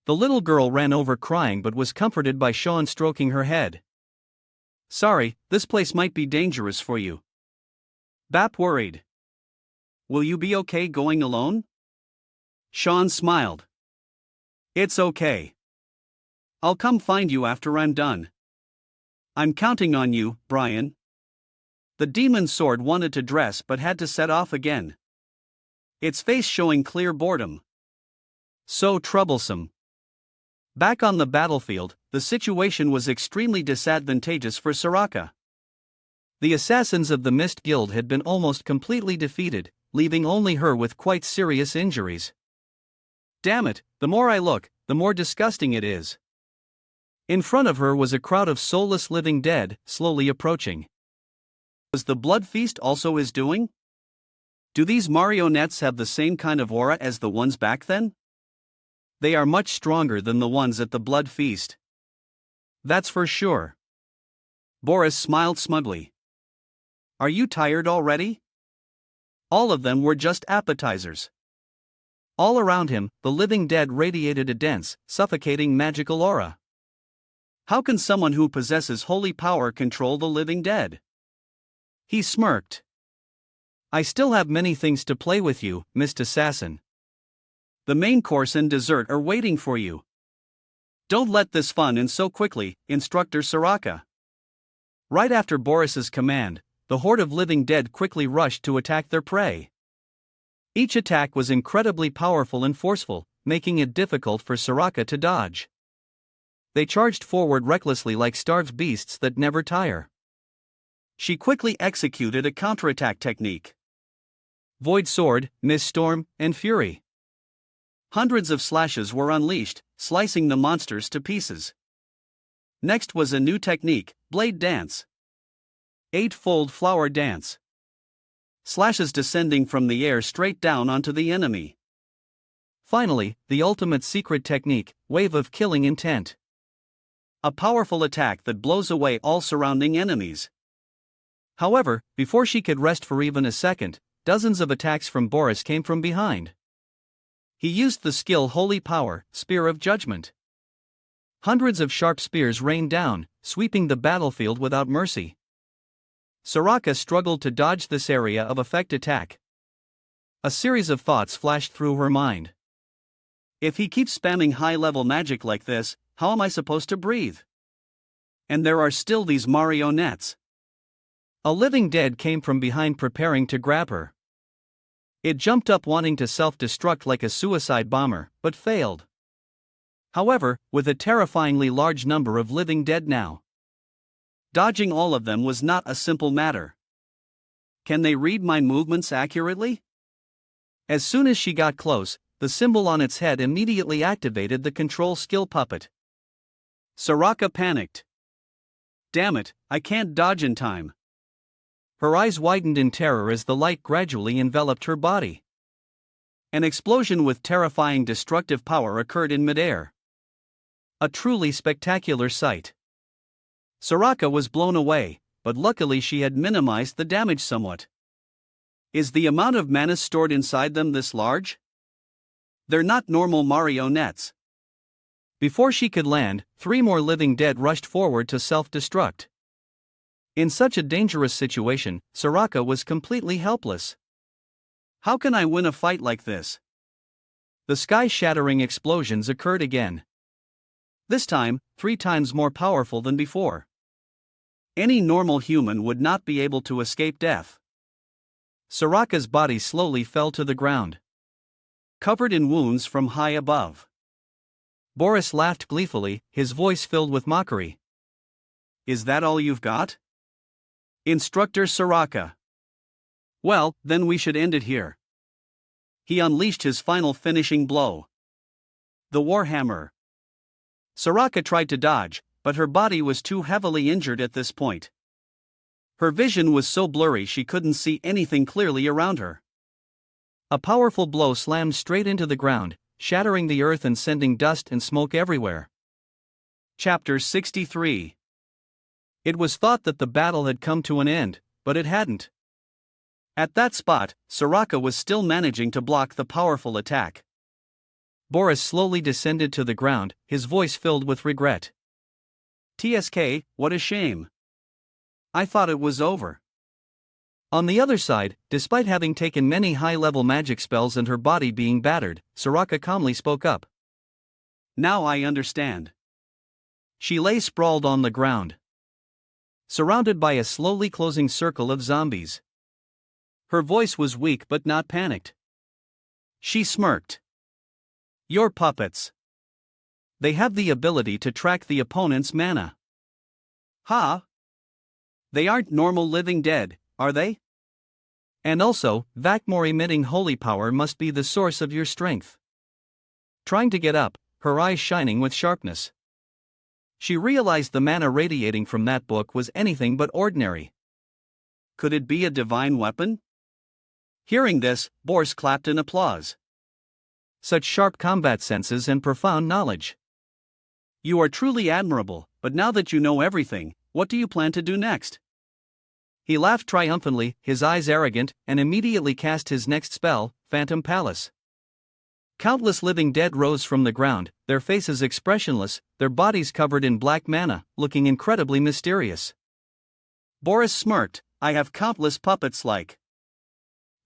The little girl ran over crying but was comforted by Sean stroking her head. "Sorry, this place might be dangerous for you." Bap worried. "Will you be okay going alone?" Sean smiled. "It's okay. I'll come find you after I'm done." "I'm counting on you, Brian." The demon's sword wanted to dress but had to set off again. Its face showing clear boredom. So troublesome. Back on the battlefield, the situation was extremely disadvantageous for Soraka. The assassins of the Mist Guild had been almost completely defeated, leaving only her with quite serious injuries. Damn it, the more I look, the more disgusting it is. In front of her was a crowd of soulless living dead, slowly approaching. Was the blood feast also his doing? Do these marionettes have the same kind of aura as the ones back then? They are much stronger than the ones at the blood feast. That's for sure. Boris smiled smugly. Are you tired already? All of them were just appetizers. All around him, the living dead radiated a dense, suffocating magical aura. How can someone who possesses holy power control the living dead? He smirked. I still have many things to play with you, Mr. Assassin. The main course and dessert are waiting for you. Don't let this fun end so quickly, Instructor Soraka. Right after Boris's command, the horde of living dead quickly rushed to attack their prey. Each attack was incredibly powerful and forceful, making it difficult for Soraka to dodge. They charged forward recklessly like starved beasts that never tire. She quickly executed a counterattack technique. Void Sword, Mist Storm, and Fury. Hundreds of slashes were unleashed, slicing the monsters to pieces. Next was a new technique, Blade Dance. Eightfold Flower Dance. Slashes descending from the air straight down onto the enemy. Finally, the ultimate secret technique, Wave of Killing Intent. A powerful attack that blows away all surrounding enemies. However, before she could rest for even a second, dozens of attacks from Boris came from behind. He used the skill Holy Power, Spear of Judgment. Hundreds of sharp spears rained down, sweeping the battlefield without mercy. Soraka struggled to dodge this area of effect attack. A series of thoughts flashed through her mind. If he keeps spamming high-level magic like this, how am I supposed to breathe? And there are still these marionettes. A living dead came from behind preparing to grab her. It jumped up wanting to self-destruct like a suicide bomber, but failed. However, with a terrifyingly large number of living dead now, dodging all of them was not a simple matter. Can they read my movements accurately? As soon as she got close, the symbol on its head immediately activated the control skill puppet. Soraka panicked. Damn it, I can't dodge in time. Her eyes widened in terror as the light gradually enveloped her body. An explosion with terrifying destructive power occurred in midair. A truly spectacular sight. Soraka was blown away, but luckily she had minimized the damage somewhat. Is the amount of mana stored inside them this large? They're not normal marionettes. Before she could land, 3 more living dead rushed forward to self-destruct. In such a dangerous situation, Soraka was completely helpless. How can I win a fight like this? The sky-shattering explosions occurred again. This time, 3 times more powerful than before. Any normal human would not be able to escape death. Soraka's body slowly fell to the ground, covered in wounds from high above. Boris laughed gleefully, his voice filled with mockery. Is that all you've got? Instructor Soraka. Well, then we should end it here. He unleashed his final finishing blow. The Warhammer. Soraka tried to dodge, but her body was too heavily injured at this point. Her vision was so blurry she couldn't see anything clearly around her. A powerful blow slammed straight into the ground, shattering the earth and sending dust and smoke everywhere. Chapter 63. It was thought that the battle had come to an end, but it hadn't. At that spot, Soraka was still managing to block the powerful attack. Boris slowly descended to the ground, his voice filled with regret. TSK, what a shame. I thought it was over. On the other side, despite having taken many high-level magic spells and her body being battered, Soraka calmly spoke up. Now I understand. She lay sprawled on the ground, surrounded by a slowly closing circle of zombies. Her voice was weak but not panicked. She smirked. Your puppets. They have the ability to track the opponent's mana. Ha! They aren't normal living dead, are they? And also, Vakmor emitting holy power must be the source of your strength. Trying to get up, her eyes shining with sharpness. She realized the mana radiating from that book was anything but ordinary. Could it be a divine weapon? Hearing this, Boris clapped in applause. Such sharp combat senses and profound knowledge. You are truly admirable, but now that you know everything, what do you plan to do next? He laughed triumphantly, his eyes arrogant, and immediately cast his next spell, Phantom Palace. Countless living dead rose from the ground, their faces expressionless, their bodies covered in black mana, looking incredibly mysterious. Boris smirked. I have countless puppets like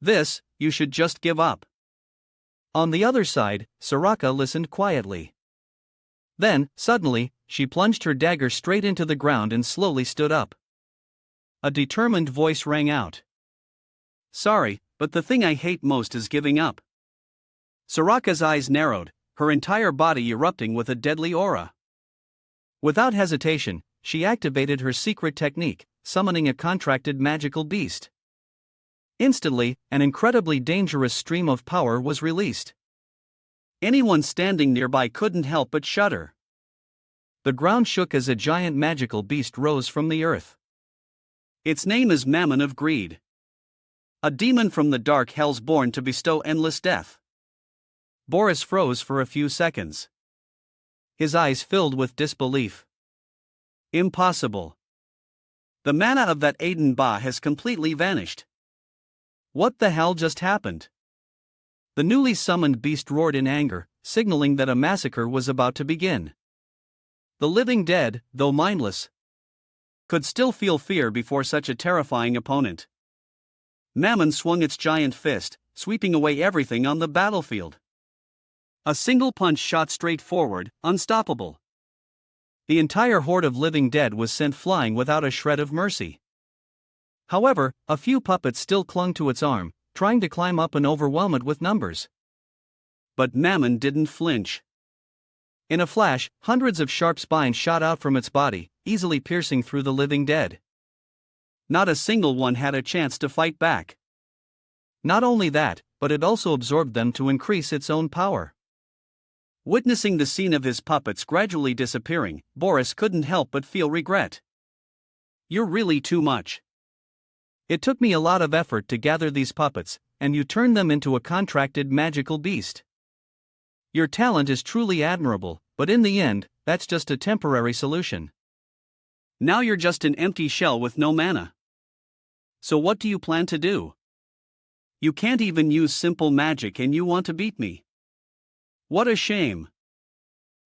this, you should just give up. On the other side, Soraka listened quietly. Then, suddenly, she plunged her dagger straight into the ground and slowly stood up. A determined voice rang out. Sorry, but the thing I hate most is giving up. Soraka's eyes narrowed, her entire body erupting with a deadly aura. Without hesitation, she activated her secret technique, summoning a contracted magical beast. Instantly, an incredibly dangerous stream of power was released. Anyone standing nearby couldn't help but shudder. The ground shook as a giant magical beast rose from the earth. Its name is Mammon of Greed. A demon from the dark hells born to bestow endless death. Boris froze for a few seconds. His eyes filled with disbelief. Impossible. The mana of that Aiden Ba has completely vanished. What the hell just happened? The newly summoned beast roared in anger, signaling that a massacre was about to begin. The living dead, though mindless, could still feel fear before such a terrifying opponent. Mammon swung its giant fist, sweeping away everything on the battlefield. A single punch shot straight forward, unstoppable. The entire horde of living dead was sent flying without a shred of mercy. However, a few puppets still clung to its arm, trying to climb up and overwhelm it with numbers. But Mammon didn't flinch. In a flash, hundreds of sharp spines shot out from its body, easily piercing through the living dead. Not a single one had a chance to fight back. Not only that, but it also absorbed them to increase its own power. Witnessing the scene of his puppets gradually disappearing, Boris couldn't help but feel regret. You're really too much. It took me a lot of effort to gather these puppets, and you turned them into a contracted magical beast. Your talent is truly admirable, but in the end, that's just a temporary solution. Now you're just an empty shell with no mana. So what do you plan to do? You can't even use simple magic and you want to beat me. What a shame.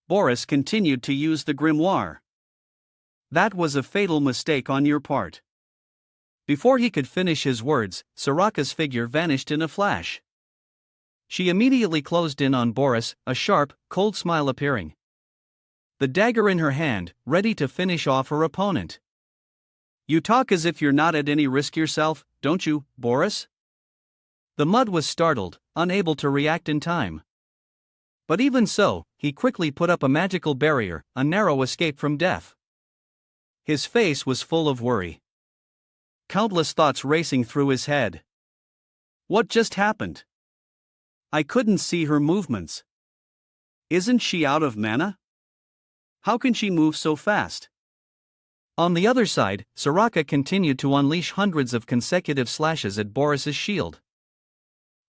Boris continued to use the grimoire. That was a fatal mistake on your part. Before he could finish his words, Soraka's figure vanished in a flash. She immediately closed in on Boris, a sharp, cold smile appearing. The dagger in her hand, ready to finish off her opponent. You talk as if you're not at any risk yourself, don't you, Boris? The mud was startled, unable to react in time. But even so, he quickly put up a magical barrier, a narrow escape from death. His face was full of worry. Countless thoughts racing through his head. What just happened? I couldn't see her movements. Isn't she out of mana? How can she move so fast? On the other side, Soraka continued to unleash hundreds of consecutive slashes at Boris's shield.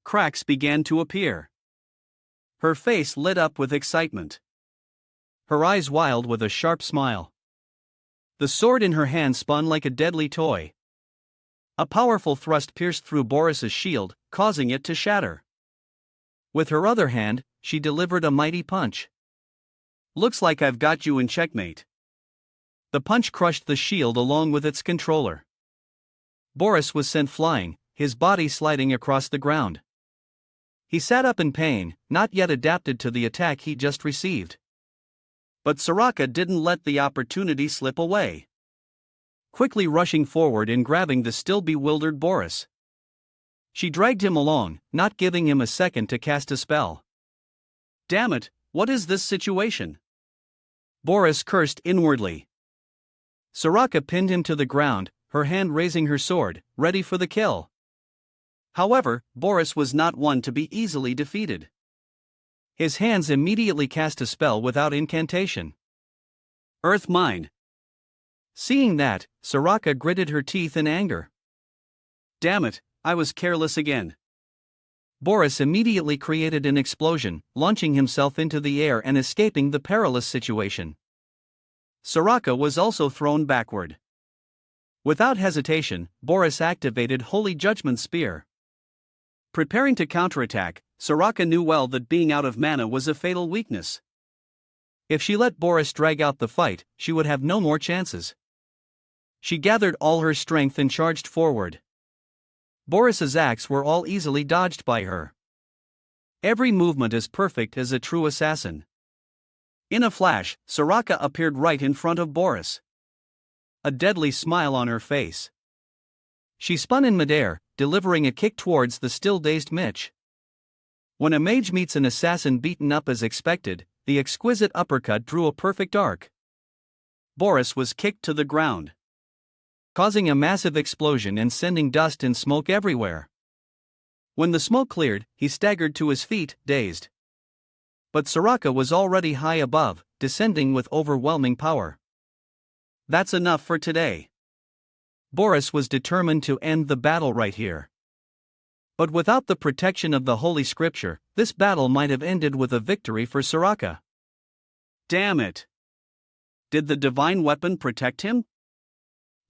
Cracks began to appear. Her face lit up with excitement. Her eyes wild with a sharp smile. The sword in her hand spun like a deadly toy. A powerful thrust pierced through Boris's shield, causing it to shatter. With her other hand, she delivered a mighty punch. Looks like I've got you in checkmate. The punch crushed the shield along with its controller. Boris was sent flying, his body sliding across the ground. He sat up in pain, not yet adapted to the attack he just received. But Soraka didn't let the opportunity slip away. Quickly rushing forward and grabbing the still bewildered Boris. She dragged him along, not giving him a second to cast a spell. Damn it, what is this situation? Boris cursed inwardly. Soraka pinned him to the ground, her hand raising her sword, ready for the kill. However, Boris was not one to be easily defeated. His hands immediately cast a spell without incantation. Earth Mine. Seeing that, Soraka gritted her teeth in anger. Damn it, I was careless again. Boris immediately created an explosion, launching himself into the air and escaping the perilous situation. Soraka was also thrown backward. Without hesitation, Boris activated Holy Judgment Spear. Preparing to counterattack, Soraka knew well that being out of mana was a fatal weakness. If she let Boris drag out the fight, she would have no more chances. She gathered all her strength and charged forward. Boris's acts were all easily dodged by her. Every movement as perfect as a true assassin. In a flash, Soraka appeared right in front of Boris. A deadly smile on her face. She spun in midair, delivering a kick towards the still dazed Mitch. When a mage meets an assassin beaten up as expected, the exquisite uppercut drew a perfect arc. Boris was kicked to the ground, causing a massive explosion and sending dust and smoke everywhere. When the smoke cleared, he staggered to his feet, dazed. But Soraka was already high above, descending with overwhelming power. That's enough for today. Boris was determined to end the battle right here. But without the protection of the Holy Scripture, this battle might have ended with a victory for Soraka. Damn it! Did the divine weapon protect him?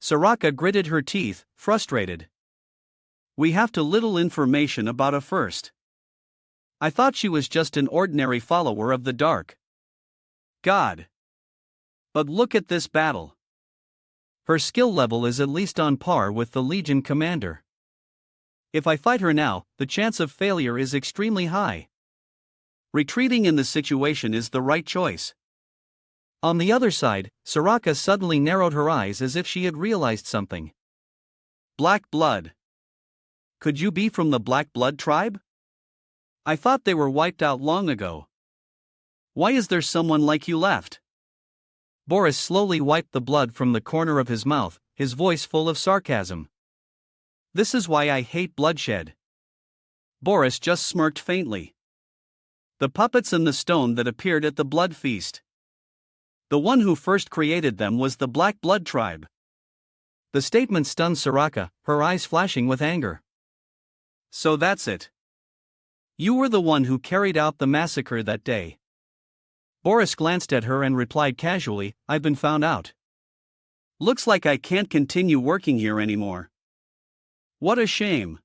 Soraka gritted her teeth, frustrated. We have too little information about her first. I thought she was just an ordinary follower of the dark god. But look at this battle. Her skill level is at least on par with the Legion commander. If I fight her now, the chance of failure is extremely high. Retreating in the situation is the right choice. On the other side, Soraka suddenly narrowed her eyes as if she had realized something. Black blood. Could you be from the Black Blood tribe? I thought they were wiped out long ago. Why is there someone like you left? Boris slowly wiped the blood from the corner of his mouth, his voice full of sarcasm. This is why I hate bloodshed. Boris just smirked faintly. The puppets and the stone that appeared at the blood feast. The one who first created them was the Black Blood tribe. The statement stunned Soraka, her eyes flashing with anger. So that's it. You were the one who carried out the massacre that day. Boris glanced at her and replied casually, I've been found out. Looks like I can't continue working here anymore. What a shame.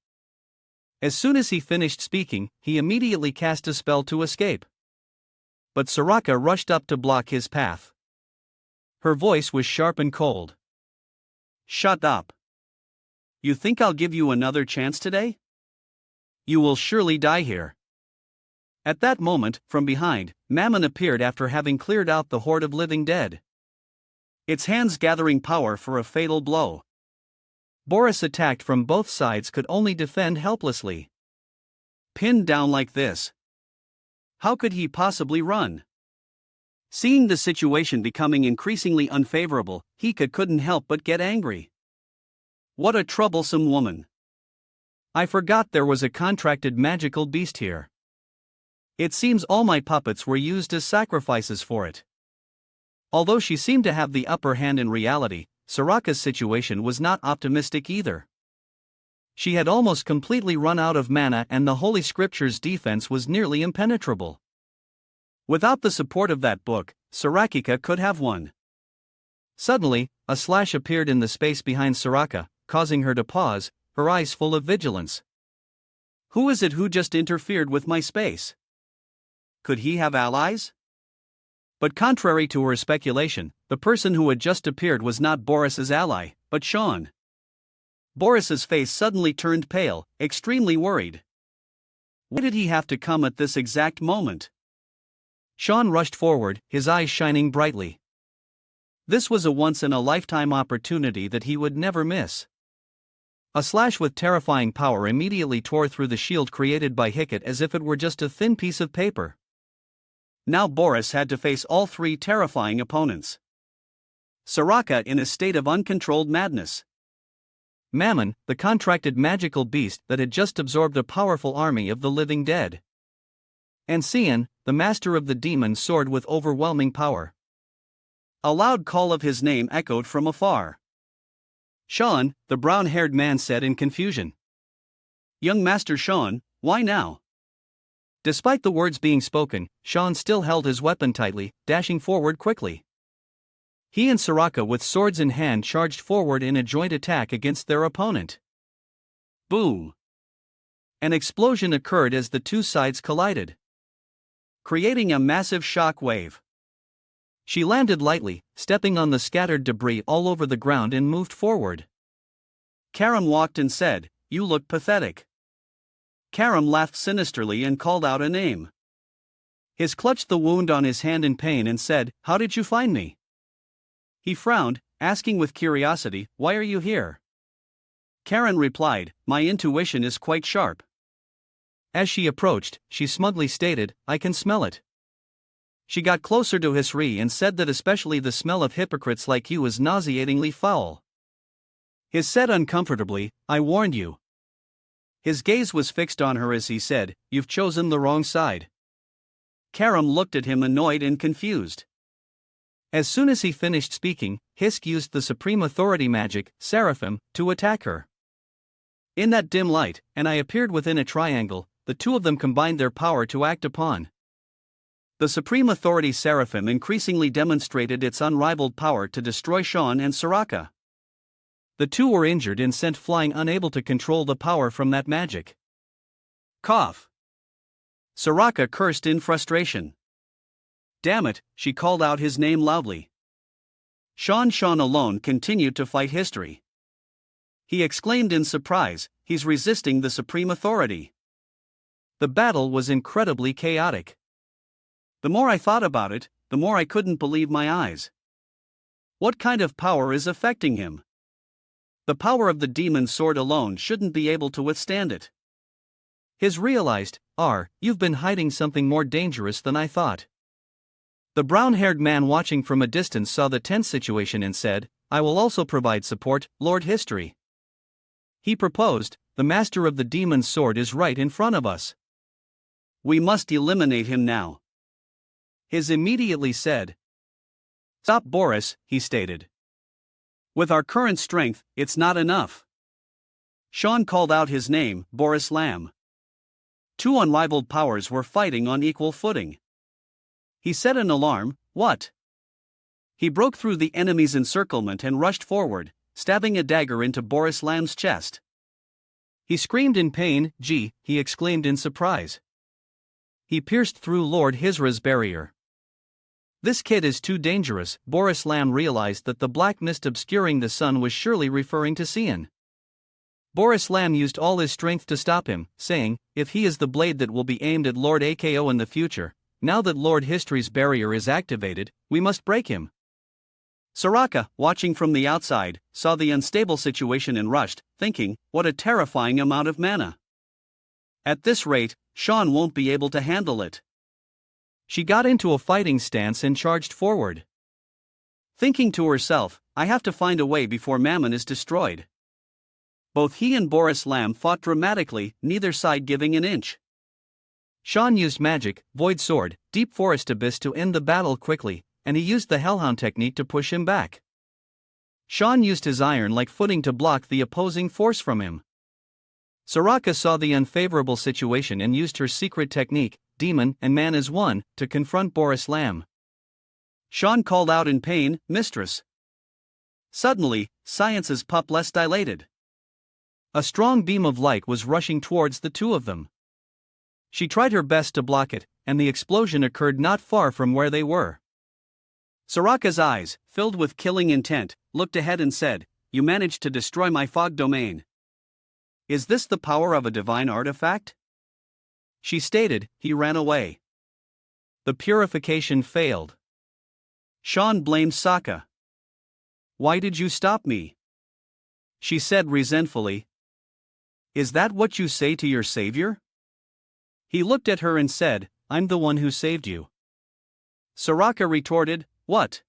As soon as he finished speaking, he immediately cast a spell to escape. But Soraka rushed up to block his path. Her voice was sharp and cold. Shut up. You think I'll give you another chance today? You will surely die here. At that moment, from behind, Mammon appeared after having cleared out the horde of living dead. Its hands gathering power for a fatal blow. Boris, attacked from both sides, could only defend helplessly. Pinned down like this. How could he possibly run? Seeing the situation becoming increasingly unfavorable, he couldn't help but get angry. What a troublesome woman. I forgot there was a contracted magical beast here. It seems all my puppets were used as sacrifices for it. Although she seemed to have the upper hand in reality, Soraka's situation was not optimistic either. She had almost completely run out of mana and the Holy Scripture's defense was nearly impenetrable. Without the support of that book, Soraka could have won. Suddenly, a slash appeared in the space behind Soraka, causing her to pause, her eyes full of vigilance. Who is it who just interfered with my space? Could he have allies? But contrary to her speculation, the person who had just appeared was not Boris's ally, but Sean. Boris's face suddenly turned pale, extremely worried. Why did he have to come at this exact moment? Sean rushed forward, his eyes shining brightly. This was a once-in-a-lifetime opportunity that he would never miss. A slash with terrifying power immediately tore through the shield created by Hicket as if it were just a thin piece of paper. Now Boris had to face all three terrifying opponents. Soraka in a state of uncontrolled madness. Mammon, the contracted magical beast that had just absorbed a powerful army of the living dead. And Cian, the master of the demon sword with overwhelming power. A loud call of his name echoed from afar. Sean, the brown-haired man said in confusion. Young Master Sean, why now? Despite the words being spoken, Sean still held his weapon tightly, dashing forward quickly. He and Soraka with swords in hand charged forward in a joint attack against their opponent. Boom! An explosion occurred as the two sides collided, creating a massive shock wave. She landed lightly, stepping on the scattered debris all over the ground and moved forward. Karam walked and said, "You look pathetic." Karam laughed sinisterly and called out a name. His clutched the wound on his hand in pain and said, "How did you find me?" He frowned, asking with curiosity, "Why are you here?" Karen replied, "My intuition is quite sharp." As she approached, she smugly stated, "I can smell it." She got closer to Hisri and said that especially the smell of hypocrites like you is nauseatingly foul. His said uncomfortably, "I warned you." His gaze was fixed on her as he said, "You've chosen the wrong side." Karam looked at him annoyed and confused. As soon as he finished speaking, Hisk used the supreme authority magic, Seraphim, to attack her. In that dim light, and I appeared within a triangle, the two of them combined their power to act upon. The supreme authority Seraphim increasingly demonstrated its unrivaled power to destroy Sean and Soraka. The two were injured and sent flying, unable to control the power from that magic. Cough! Soraka cursed in frustration. Damn it, she called out his name loudly. Sean alone continued to fight history. He exclaimed in surprise, "He's resisting the supreme authority." The battle was incredibly chaotic. The more I thought about it, the more I couldn't believe my eyes. What kind of power is affecting him? The power of the demon sword alone shouldn't be able to withstand it. His realized, "You've been hiding something more dangerous than I thought." The brown-haired man watching from a distance saw the tense situation and said, "I will also provide support, Lord History." He proposed, "The master of the demon's sword is right in front of us. We must eliminate him now." His immediately said, "Stop, Boris," he stated. "With our current strength, it's not enough." Sean called out his name, Boris Lamb. Two unrivaled powers were fighting on equal footing. He set an alarm, "What?" He broke through the enemy's encirclement and rushed forward, stabbing a dagger into Boris Lamb's chest. He screamed in pain, "Gee," he exclaimed in surprise. He pierced through Lord Hisra's barrier. This kid is too dangerous. Boris Lamb realized that the black mist obscuring the sun was surely referring to Cian. Boris Lamb used all his strength to stop him, saying, "If he is the blade that will be aimed at Lord Ako in the future, now that Lord History's barrier is activated, we must break him." Soraka, watching from the outside, saw the unstable situation and rushed, thinking, "What a terrifying amount of mana. At this rate, Sean won't be able to handle it." She got into a fighting stance and charged forward, thinking to herself, "I have to find a way before Mammon is destroyed." Both he and Boris Lamb fought dramatically, neither side giving an inch. Sean used magic, Void Sword, Deep Forest Abyss to end the battle quickly, and he used the Hellhound technique to push him back. Sean used his iron-like footing to block the opposing force from him. Soraka saw the unfavorable situation and used her secret technique, Demon and Man as One, to confront Boris Lamb. Sean called out in pain, "Mistress." Suddenly, Science's pup less dilated. A strong beam of light was rushing towards the two of them. She tried her best to block it, and the explosion occurred not far from where they were. Soraka's eyes, filled with killing intent, looked ahead and said, "You managed to destroy my fog domain. Is this the power of a divine artifact?" She stated, "He ran away. The purification failed." Sean blamed Sokka. "Why did you stop me?" She said resentfully. "Is that what you say to your savior?" He looked at her and said, "I'm the one who saved you." Soraka retorted, "What?"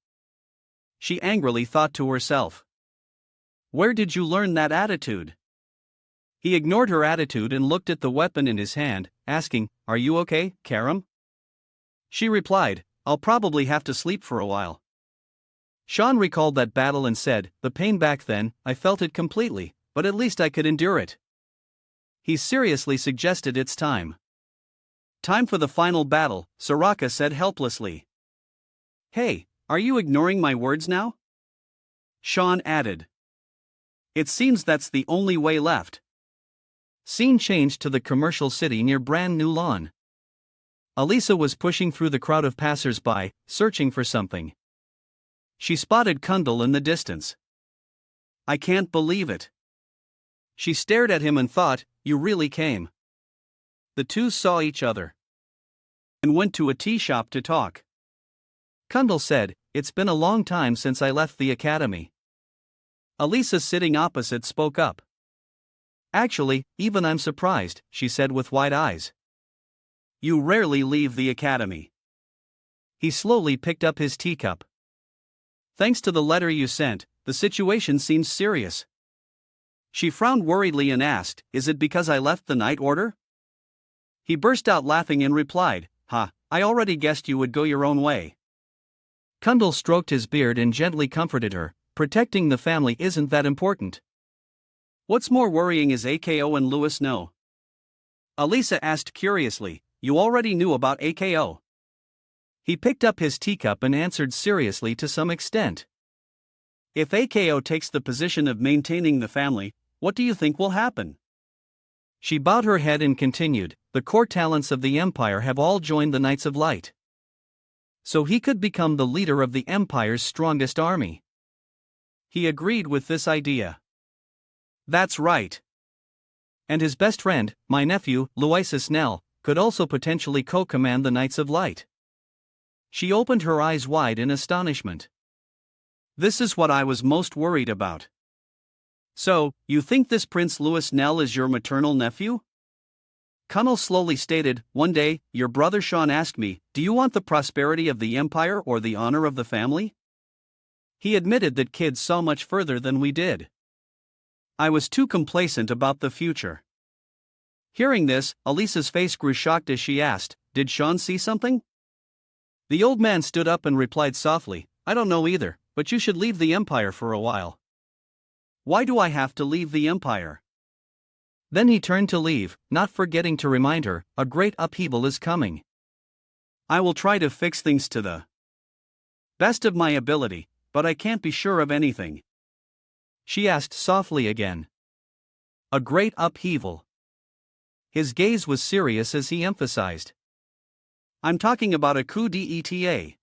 She angrily thought to herself. "Where did you learn that attitude?" He ignored her attitude and looked at the weapon in his hand, asking, "Are you okay, Karam?" She replied, "I'll probably have to sleep for a while." Sean recalled that battle and said, "The pain back then, I felt it completely, but at least I could endure it." He seriously suggested it's time. "Time for the final battle," Soraka said helplessly. "Hey, are you ignoring my words now?" Sean added. "It seems that's the only way left." Scene changed to the commercial city near Brand New Lawn. Alisa was pushing through the crowd of passers-by, searching for something. She spotted Kundal in the distance. "I can't believe it." She stared at him and thought, "You really came." The two saw each other and went to a tea shop to talk. Kundal said, "It's been a long time since I left the academy." Alisa, sitting opposite, spoke up. "Actually, even I'm surprised," she said with wide eyes. "You rarely leave the academy." He slowly picked up his teacup. "Thanks to the letter you sent, the situation seems serious." She frowned worriedly and asked, "Is it because I left the night order?" He burst out laughing and replied, "Ha, I already guessed you would go your own way." Kundal stroked his beard and gently comforted her, "Protecting the family isn't that important." "What's more worrying is AKO and Lewis know." Alisa asked curiously, "You already knew about AKO?" He picked up his teacup and answered seriously to some extent. "If AKO takes the position of maintaining the family, what do you think will happen?" She bowed her head and continued, "The core talents of the Empire have all joined the Knights of Light. So he could become the leader of the Empire's strongest army." He agreed with this idea. "That's right. And his best friend, my nephew, Luisis Nell, could also potentially co-command the Knights of Light." She opened her eyes wide in astonishment. "This is what I was most worried about." "So, you think this Prince Louis Nell is your maternal nephew?" Kunnel slowly stated, "One day, your brother Sean asked me, 'Do you want the prosperity of the Empire or the honor of the family?' He admitted that kids saw much further than we did. I was too complacent about the future." Hearing this, Alisa's face grew shocked as she asked, "Did Sean see something?" The old man stood up and replied softly, "I don't know either, but you should leave the Empire for a while." "Why do I have to leave the Empire?" Then he turned to leave, not forgetting to remind her, "A great upheaval is coming. I will try to fix things to the best of my ability, but I can't be sure of anything." She asked softly again. "A great upheaval." His gaze was serious as he emphasized, "I'm talking about a coup d'etat.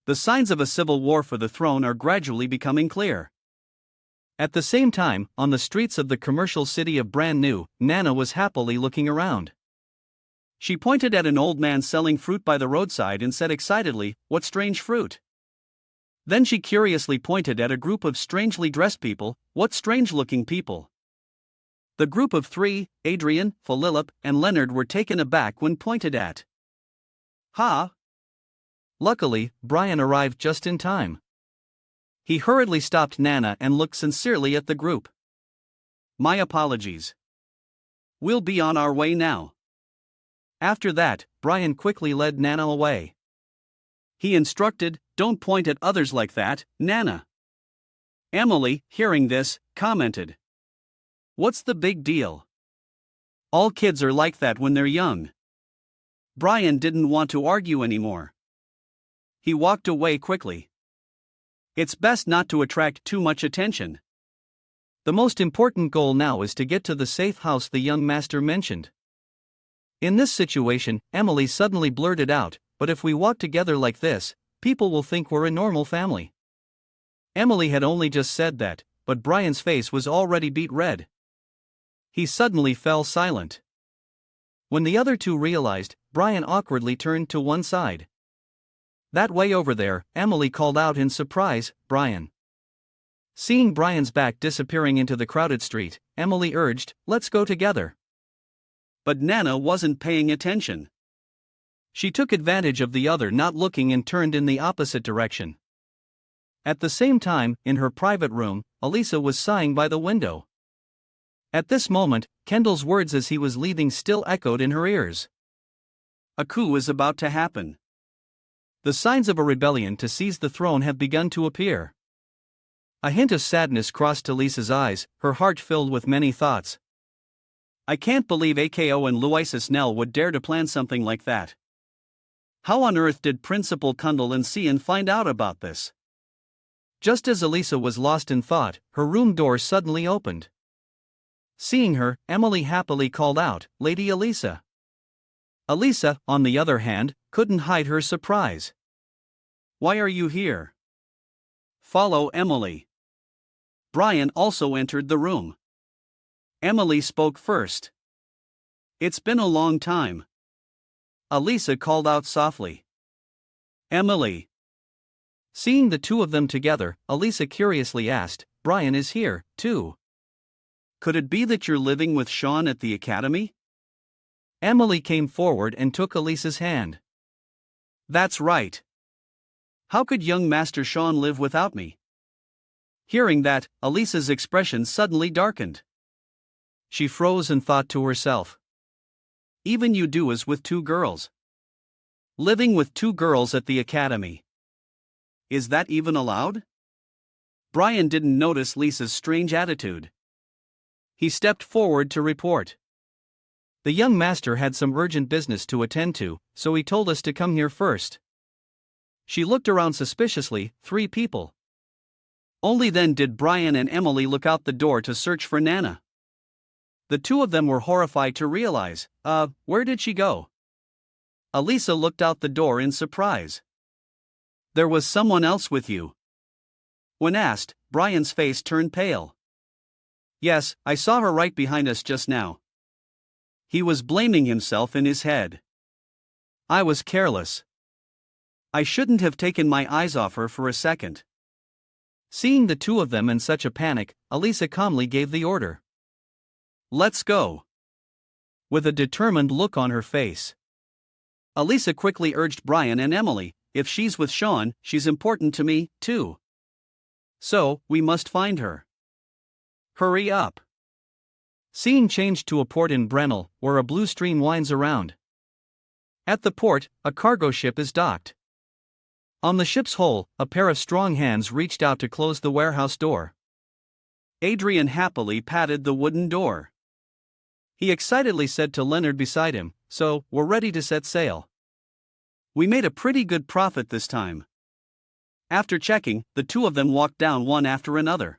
The signs of a civil war for the throne are gradually becoming clear." At the same time, on the streets of the commercial city of Brand New, Nana was happily looking around. She pointed at an old man selling fruit by the roadside and said excitedly, "What strange fruit?" Then she curiously pointed at a group of strangely dressed people. "What strange-looking people?" The group of three, Adrian, Philip, and Leonard, were taken aback when pointed at. "Ha!" Luckily, Brian arrived just in time. He hurriedly stopped Nana and looked sincerely at the group. "My apologies. We'll be on our way now." After that, Brian quickly led Nana away. He instructed, "Don't point at others like that, Nana." Emily, hearing this, commented, "What's the big deal? All kids are like that when they're young." Brian didn't want to argue anymore. He walked away quickly. It's best not to attract too much attention. The most important goal now is to get to the safe house the young master mentioned. In this situation, Emily suddenly blurted out, "But if we walk together like this, people will think we're a normal family." Emily had only just said that, but Brian's face was already beet red. He suddenly fell silent. When the other two realized, Brian awkwardly turned to one side. "That way over there," Emily called out in surprise, "Brian." Seeing Brian's back disappearing into the crowded street, Emily urged, "Let's go together." But Nana wasn't paying attention. She took advantage of the other not looking and turned in the opposite direction. At the same time, in her private room, Elisa was sighing by the window. At this moment, Kendall's words as he was leaving still echoed in her ears. A coup is about to happen. The signs of a rebellion to seize the throne have begun to appear. A hint of sadness crossed Elisa's eyes, her heart filled with many thoughts. I can't believe AKO and Luisis Nell would dare to plan something like that. How on earth did Principal Kundal and Cian find out about this? Just as Elisa was lost in thought, her room door suddenly opened. Seeing her, Emily happily called out, "Lady Elisa." Elisa, on the other hand, couldn't hide her surprise. Why are you here? Follow Emily. Brian also entered the room. Emily spoke first. It's been a long time. Elisa called out softly. Emily. Seeing the two of them together, Elisa curiously asked, "Brian is here, too. Could it be that you're living with Sean at the academy?" Emily came forward and took Elisa's hand. That's right. How could young Master Sean live without me? Hearing that, Elisa's expression suddenly darkened. She froze and thought to herself. Even you do as with two girls. Living with two girls at the academy. Is that even allowed? Brian didn't notice Lisa's strange attitude. He stepped forward to report. The young master had some urgent business to attend to, so he told us to come here first. She looked around suspiciously, 3 people. Only then did Brian and Emily look out the door to search for Nana. The two of them were horrified to realize, where did she go? Elisa looked out the door in surprise. There was someone else with you. When asked, Brian's face turned pale. Yes, I saw her right behind us just now. He was blaming himself in his head. I was careless. I shouldn't have taken my eyes off her for a second. Seeing the two of them in such a panic, Elisa calmly gave the order. Let's go. With a determined look on her face. Elisa quickly urged Brian and Emily, if she's with Sean, she's important to me, too. So, we must find her. Hurry up. Scene changed to a port in Brennell, where a blue stream winds around. At the port, a cargo ship is docked. On the ship's hull, a pair of strong hands reached out to close the warehouse door. Adrian happily patted the wooden door. He excitedly said to Leonard beside him, "So, we're ready to set sail." We made a pretty good profit this time. After checking, the two of them walked down one after another.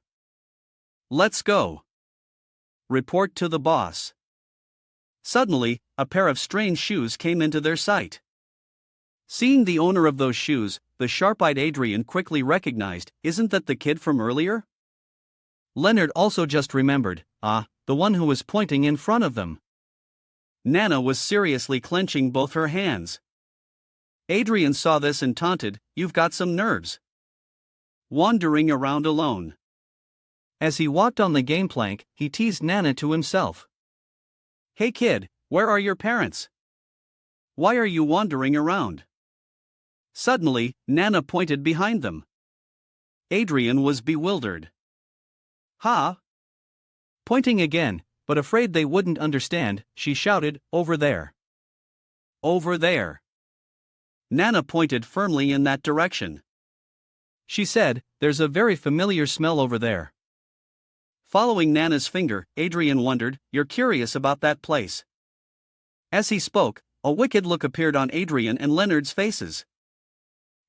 Let's go. Report to the boss. Suddenly, a pair of strange shoes came into their sight. Seeing the owner of those shoes, the sharp-eyed Adrian quickly recognized, isn't that the kid from earlier? Leonard also just remembered, the one who was pointing in front of them. Nana was seriously clenching both her hands. Adrian saw this and taunted, "You've got some nerves. Wandering around alone." As he walked on the gangplank, he teased Nana to himself. "Hey kid, where are your parents? Why are you wandering around?" Suddenly, Nana pointed behind them. Adrian was bewildered. "Ha?" Pointing again, but afraid they wouldn't understand, she shouted, "Over there." "Over there." Nana pointed firmly in that direction. She said, "There's a very familiar smell over there." Following Nana's finger, Adrian wondered, "You're curious about that place." As he spoke, a wicked look appeared on Adrian and Leonard's faces.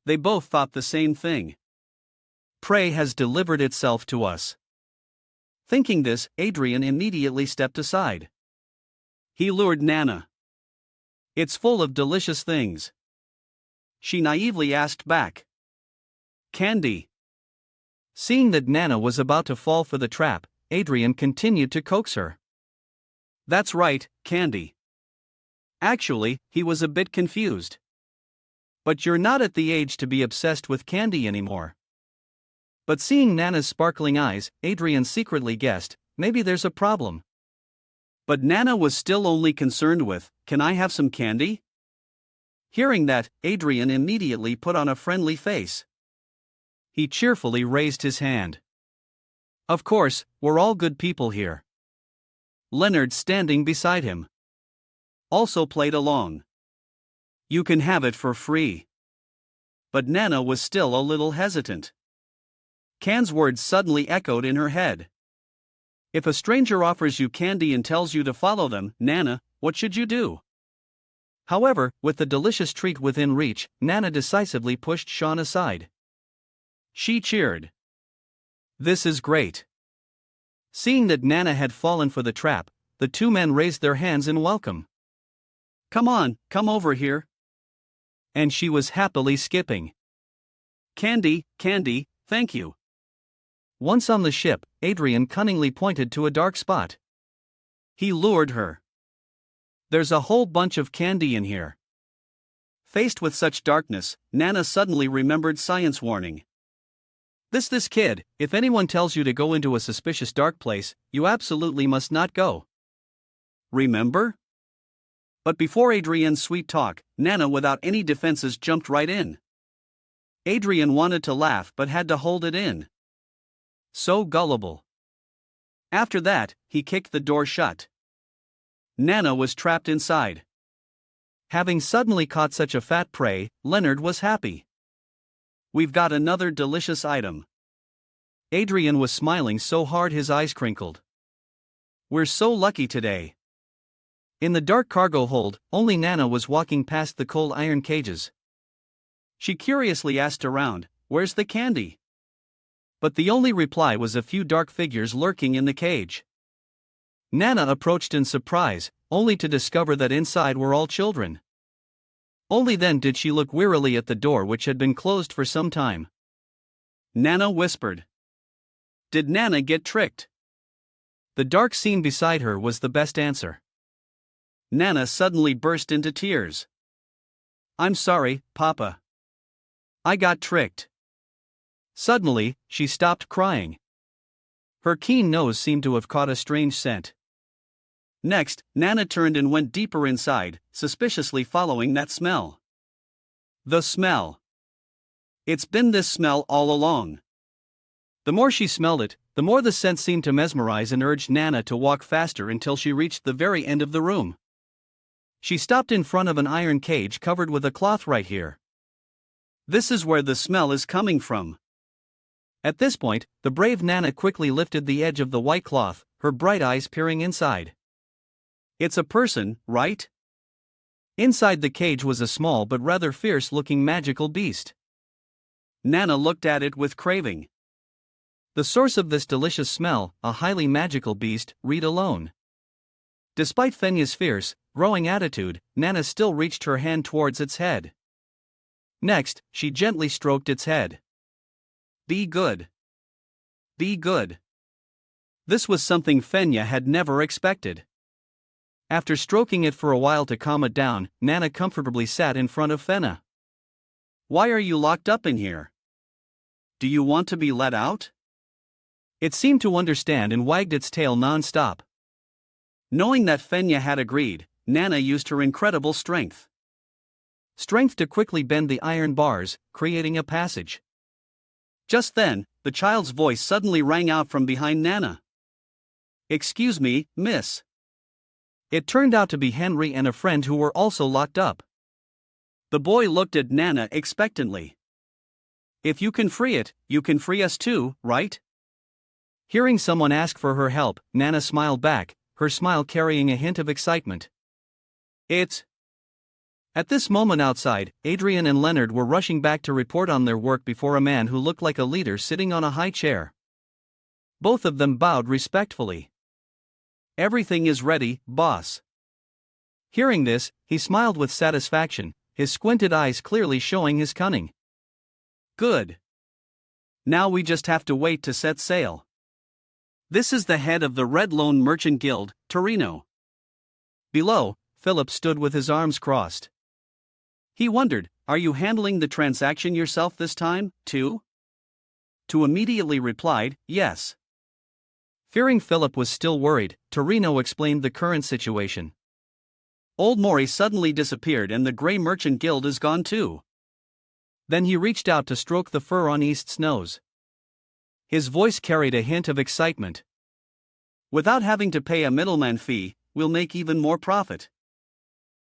They both thought the same thing. Prey has delivered itself to us. Thinking this, Adrian immediately stepped aside. He lured Nana. "It's full of delicious things." She naively asked back. "Candy." Seeing that Nana was about to fall for the trap, Adrian continued to coax her. "That's right, candy." Actually, he was a bit confused. "But you're not at the age to be obsessed with candy anymore." But seeing Nana's sparkling eyes, Adrian secretly guessed, maybe there's a problem. But Nana was still only concerned with, "Can I have some candy?" Hearing that, Adrian immediately put on a friendly face. He cheerfully raised his hand. Of course, we're all good people here. Leonard, standing beside him, also played along. You can have it for free. But Nana was still a little hesitant. Can's words suddenly echoed in her head. If a stranger offers you candy and tells you to follow them, Nana, what should you do? However, with the delicious treat within reach, Nana decisively pushed Sean aside. She cheered. This is great. Seeing that Nana had fallen for the trap, the two men raised their hands in welcome. Come on, come over here. And she was happily skipping. Candy, candy, thank you. Once on the ship, Adrian cunningly pointed to a dark spot. He lured her. There's a whole bunch of candy in here. Faced with such darkness, Nana suddenly remembered Science warning. This kid, if anyone tells you to go into a suspicious dark place, you absolutely must not go. Remember? But before Adrian's sweet talk, Nana without any defenses jumped right in. Adrian wanted to laugh but had to hold it in. So gullible. After that, he kicked the door shut. Nana was trapped inside. Having suddenly caught such a fat prey, Leonard was happy. We've got another delicious item. Adrian was smiling so hard his eyes crinkled. We're so lucky today. In the dark cargo hold, only Nana was walking past the cold iron cages. She curiously asked around, "Where's the candy?" But the only reply was a few dark figures lurking in the cage. Nana approached in surprise, only to discover that inside were all children. Only then did she look wearily at the door, which had been closed for some time. Nana whispered. Did Nana get tricked? The dark scene beside her was the best answer. Nana suddenly burst into tears. I'm sorry, Papa. I got tricked. Suddenly, she stopped crying. Her keen nose seemed to have caught a strange scent. Next, Nana turned and went deeper inside, suspiciously following that smell. The smell. It's been this smell all along. The more she smelled it, the more the scent seemed to mesmerize and urged Nana to walk faster until she reached the very end of the room. She stopped in front of an iron cage covered with a cloth right here. This is where the smell is coming from. At this point, the brave Nana quickly lifted the edge of the white cloth, her bright eyes peering inside. It's a person, right? Inside the cage was a small but rather fierce-looking magical beast. Nana looked at it with craving. The source of this delicious smell, a highly magical beast, read alone. Despite Fenya's fierce, growing attitude, Nana still reached her hand towards its head. Next, she gently stroked its head. Be good. Be good. This was something Fenya had never expected. After stroking it for a while to calm it down, Nana comfortably sat in front of Fenna. Why are you locked up in here? Do you want to be let out? It seemed to understand and wagged its tail non-stop. Knowing that Fenya had agreed, Nana used her incredible strength. Strength to quickly bend the iron bars, creating a passage. Just then, the child's voice suddenly rang out from behind Nana. Excuse me, miss. It turned out to be Henry and a friend who were also locked up. The boy looked at Nana expectantly. If you can free it, you can free us too, right? Hearing someone ask for her help, Nana smiled back, her smile carrying a hint of excitement. At this moment outside, Adrian and Leonard were rushing back to report on their work before a man who looked like a leader sitting on a high chair. Both of them bowed respectfully. Everything is ready, boss. Hearing this, he smiled with satisfaction, his squinted eyes clearly showing his cunning. Good. Now we just have to wait to set sail. This is the head of the Red Loan Merchant Guild, Torino. Below, Philip stood with his arms crossed. He wondered, are you handling the transaction yourself this time, too? To immediately replied, yes. Fearing Philip was still worried, Torino explained the current situation. Old Mori suddenly disappeared and the Grey Merchant Guild is gone too. Then he reached out to stroke the fur on East's nose. His voice carried a hint of excitement. Without having to pay a middleman fee, we'll make even more profit.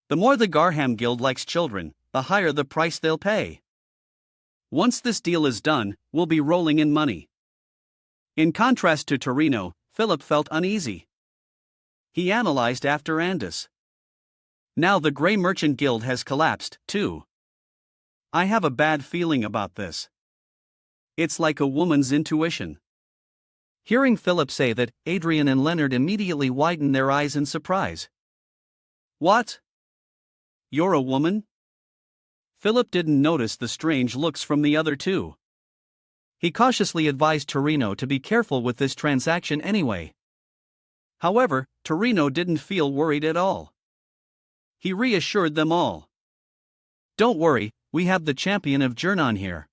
The more the Garham Guild likes children, the higher the price they'll pay. Once this deal is done, we'll be rolling in money. In contrast to Torino, Philip felt uneasy. He analyzed after Andis. Now the Grey Merchant Guild has collapsed, too. I have a bad feeling about this. It's like a woman's intuition. Hearing Philip say that, Adrian and Leonard immediately widened their eyes in surprise. What? You're a woman? Philip didn't notice the strange looks from the other two. He cautiously advised Torino to be careful with this transaction anyway. However, Torino didn't feel worried at all. He reassured them all. Don't worry, we have the champion of Jernon here.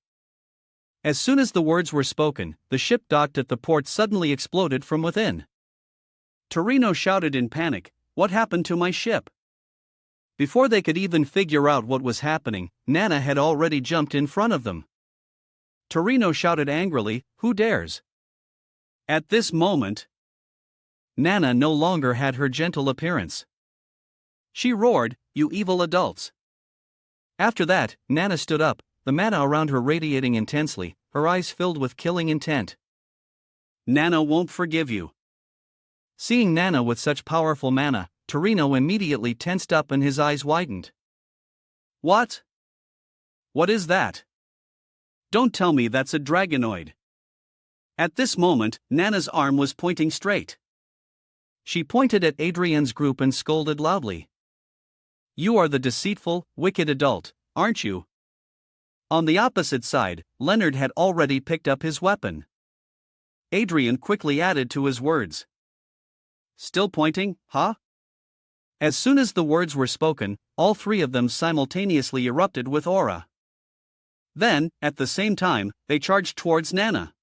As soon as the words were spoken, the ship docked at the port suddenly exploded from within. Torino shouted in panic, "What happened to my ship?" Before they could even figure out what was happening, Nana had already jumped in front of them. Torino shouted angrily, "Who dares?" At this moment, Nana no longer had her gentle appearance. She roared, "You evil adults!" After that, Nana stood up, the mana around her radiating intensely, her eyes filled with killing intent. Nana won't forgive you. Seeing Nana with such powerful mana, Torino immediately tensed up and his eyes widened. What? What is that? Don't tell me that's a dragonoid. At this moment, Nana's arm was pointing straight. She pointed at Adrian's group and scolded loudly. You are the deceitful, wicked adult, aren't you? On the opposite side, Leonard had already picked up his weapon. Adrian quickly added to his words. Still pointing, huh? As soon as the words were spoken, all three of them simultaneously erupted with aura. Then, at the same time, they charged towards Nana.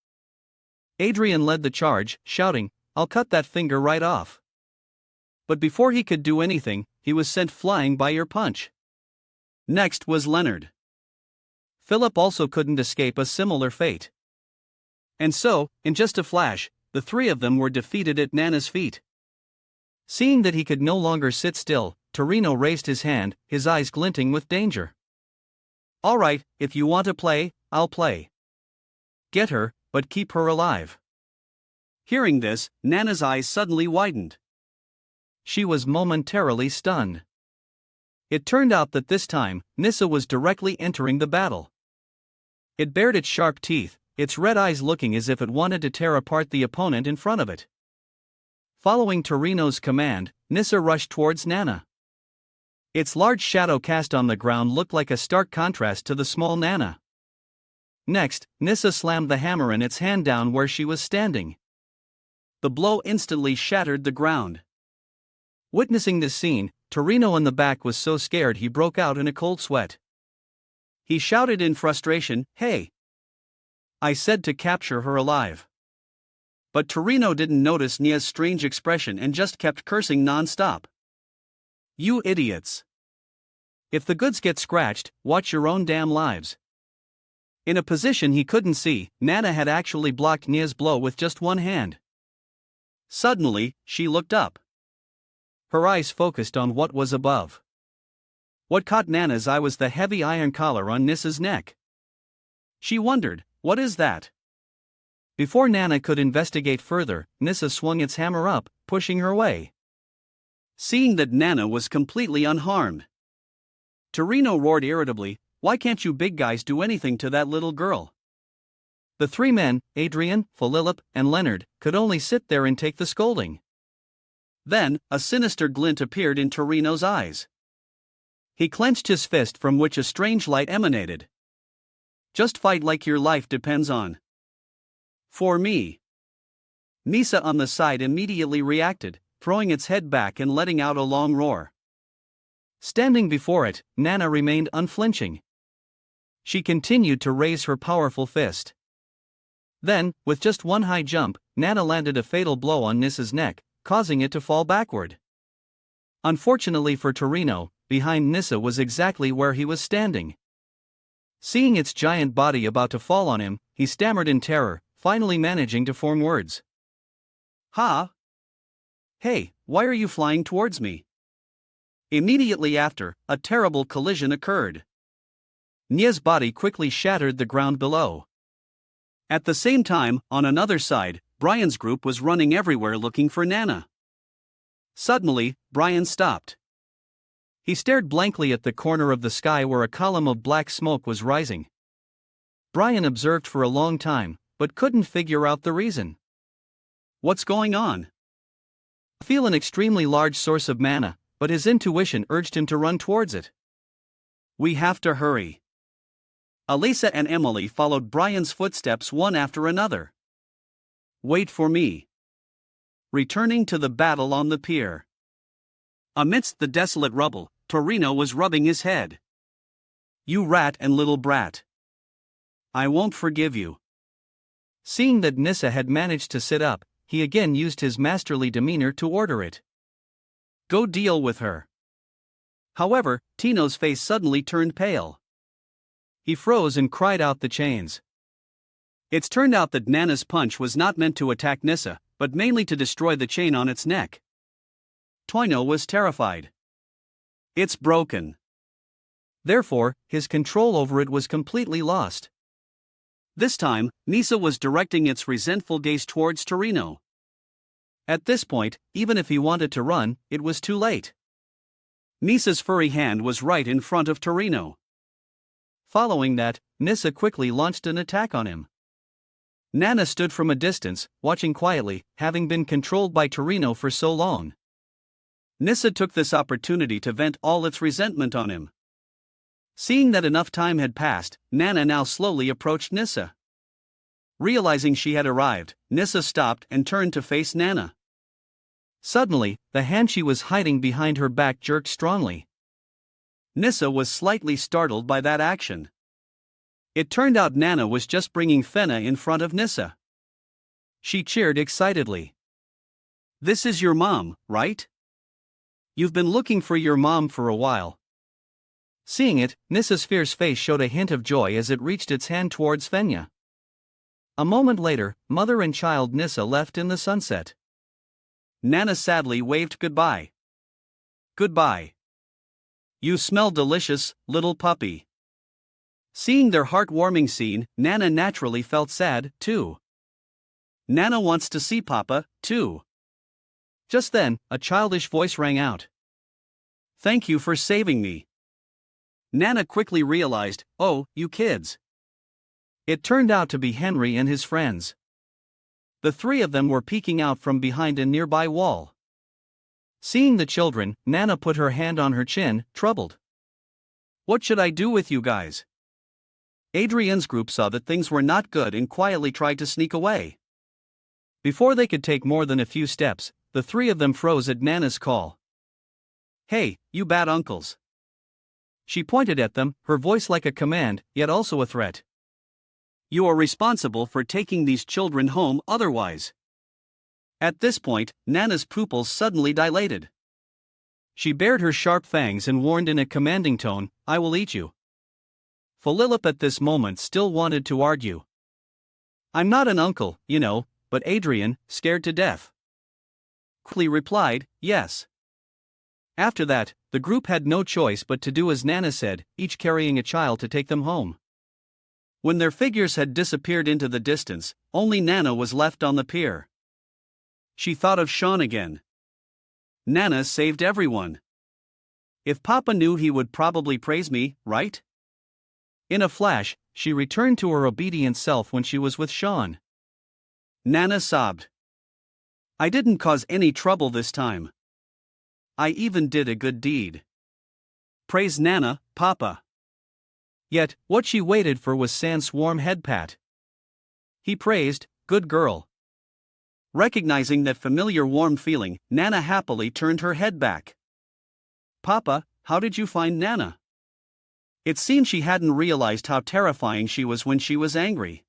Adrian led the charge, shouting, I'll cut that finger right off. But before he could do anything, he was sent flying by your punch. Next was Leonard. Philip also couldn't escape a similar fate. And so, in just a flash, the three of them were defeated at Nana's feet. Seeing that he could no longer sit still, Torino raised his hand, his eyes glinting with danger. All right, if you want to play, I'll play. Get her, but keep her alive. Hearing this, Nana's eyes suddenly widened. She was momentarily stunned. It turned out that this time, Nissa was directly entering the battle. It bared its sharp teeth, its red eyes looking as if it wanted to tear apart the opponent in front of it. Following Torino's command, Nissa rushed towards Nana. Its large shadow cast on the ground looked like a stark contrast to the small Nana. Next, Nissa slammed the hammer in its hand down where she was standing. The blow instantly shattered the ground. Witnessing this scene, Torino in the back was so scared he broke out in a cold sweat. He shouted in frustration, Hey! I said to capture her alive. But Torino didn't notice Nia's strange expression and just kept cursing non-stop. You idiots! If the goods get scratched, watch your own damn lives. In a position he couldn't see, Nana had actually blocked Nia's blow with just one hand. Suddenly, she looked up. Her eyes focused on what was above. What caught Nana's eye was the heavy iron collar on Nissa's neck. She wondered, what is that? Before Nana could investigate further, Nissa swung its hammer up, pushing her away. Seeing that Nana was completely unharmed, Torino roared irritably, Why can't you big guys do anything to that little girl? The three men, Adrian, Philip, and Leonard, could only sit there and take the scolding. Then, a sinister glint appeared in Torino's eyes. He clenched his fist from which a strange light emanated. Just fight like your life depends on. For me. Nissa on the side immediately reacted, throwing its head back and letting out a long roar. Standing before it, Nana remained unflinching. She continued to raise her powerful fist. Then, with just one high jump, Nana landed a fatal blow on Nissa's neck, causing it to fall backward. Unfortunately for Torino, behind Nissa was exactly where he was standing. Seeing its giant body about to fall on him, he stammered in terror, finally managing to form words. Ha! Hey, why are you flying towards me? Immediately after, a terrible collision occurred. Nya's body quickly shattered the ground below. At the same time, on another side, Brian's group was running everywhere looking for Nana. Suddenly, Brian stopped. He stared blankly at the corner of the sky where a column of black smoke was rising. Brian observed for a long time, but couldn't figure out the reason. What's going on? I feel an extremely large source of mana, but his intuition urged him to run towards it. We have to hurry. Elisa and Emily followed Brian's footsteps one after another. Wait for me. Returning to the battle on the pier. Amidst the desolate rubble, Torino was rubbing his head. You rat and little brat. I won't forgive you. Seeing that Nissa had managed to sit up, he again used his masterly demeanor to order it. Go deal with her. However, Tino's face suddenly turned pale. He froze and cried out the chains. It's turned out that Nana's punch was not meant to attack Nissa, but mainly to destroy the chain on its neck. Toino was terrified. It's broken. Therefore, his control over it was completely lost. This time, Nissa was directing its resentful gaze towards Torino. At this point, even if he wanted to run, it was too late. Nissa's furry hand was right in front of Torino. Following that, Nissa quickly launched an attack on him. Nana stood from a distance, watching quietly, having been controlled by Torino for so long. Nissa took this opportunity to vent all its resentment on him. Seeing that enough time had passed, Nana now slowly approached Nissa. Realizing she had arrived, Nissa stopped and turned to face Nana. Suddenly, the hand she was hiding behind her back jerked strongly. Nissa was slightly startled by that action. It turned out Nana was just bringing Fenna in front of Nissa. She cheered excitedly. This is your mom, right? You've been looking for your mom for a while. Seeing it, Nissa's fierce face showed a hint of joy as it reached its hand towards Fenya. A moment later, mother and child Nissa left in the sunset. Nana sadly waved goodbye. Goodbye. You smell delicious, little puppy. Seeing their heartwarming scene, Nana naturally felt sad, too. Nana wants to see Papa, too. Just then, a childish voice rang out. Thank you for saving me. Nana quickly realized, oh, you kids. It turned out to be Henry and his friends. The three of them were peeking out from behind a nearby wall. Seeing the children, Nana put her hand on her chin, troubled. What should I do with you guys? Adrian's group saw that things were not good and quietly tried to sneak away. Before they could take more than a few steps, the three of them froze at Nana's call. Hey, you bad uncles. She pointed at them, her voice like a command, yet also a threat. You are responsible for taking these children home otherwise. At this point, Nana's pupils suddenly dilated. She bared her sharp fangs and warned in a commanding tone, I will eat you. Philip at this moment still wanted to argue. I'm not an uncle, you know, but Adrian, scared to death. Quickly replied, yes. After that, the group had no choice but to do as Nana said, each carrying a child to take them home. When their figures had disappeared into the distance, only Nana was left on the pier. She thought of Sean again. Nana saved everyone. If Papa knew, he would probably praise me, right? In a flash, she returned to her obedient self when she was with Sean. Nana sobbed. I didn't cause any trouble this time. I even did a good deed. Praise Nana, Papa. Yet, what she waited for was San's warm head pat. He praised, good girl. Recognizing that familiar warm feeling, Nana happily turned her head back. Papa, how did you find Nana? It seemed she hadn't realized how terrifying she was when she was angry.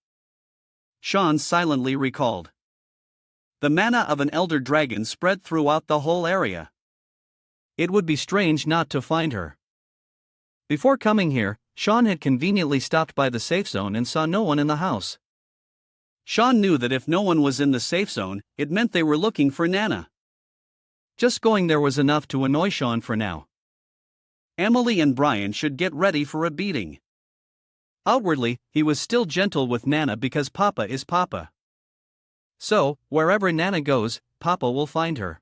Sean silently recalled. The mana of an elder dragon spread throughout the whole area. It would be strange not to find her. Before coming here, Sean had conveniently stopped by the safe zone and saw no one in the house. Sean knew that if no one was in the safe zone, it meant they were looking for Nana. Just going there was enough to annoy Sean for now. Emily and Brian should get ready for a beating. Outwardly, he was still gentle with Nana because Papa is Papa. So, wherever Nana goes, Papa will find her.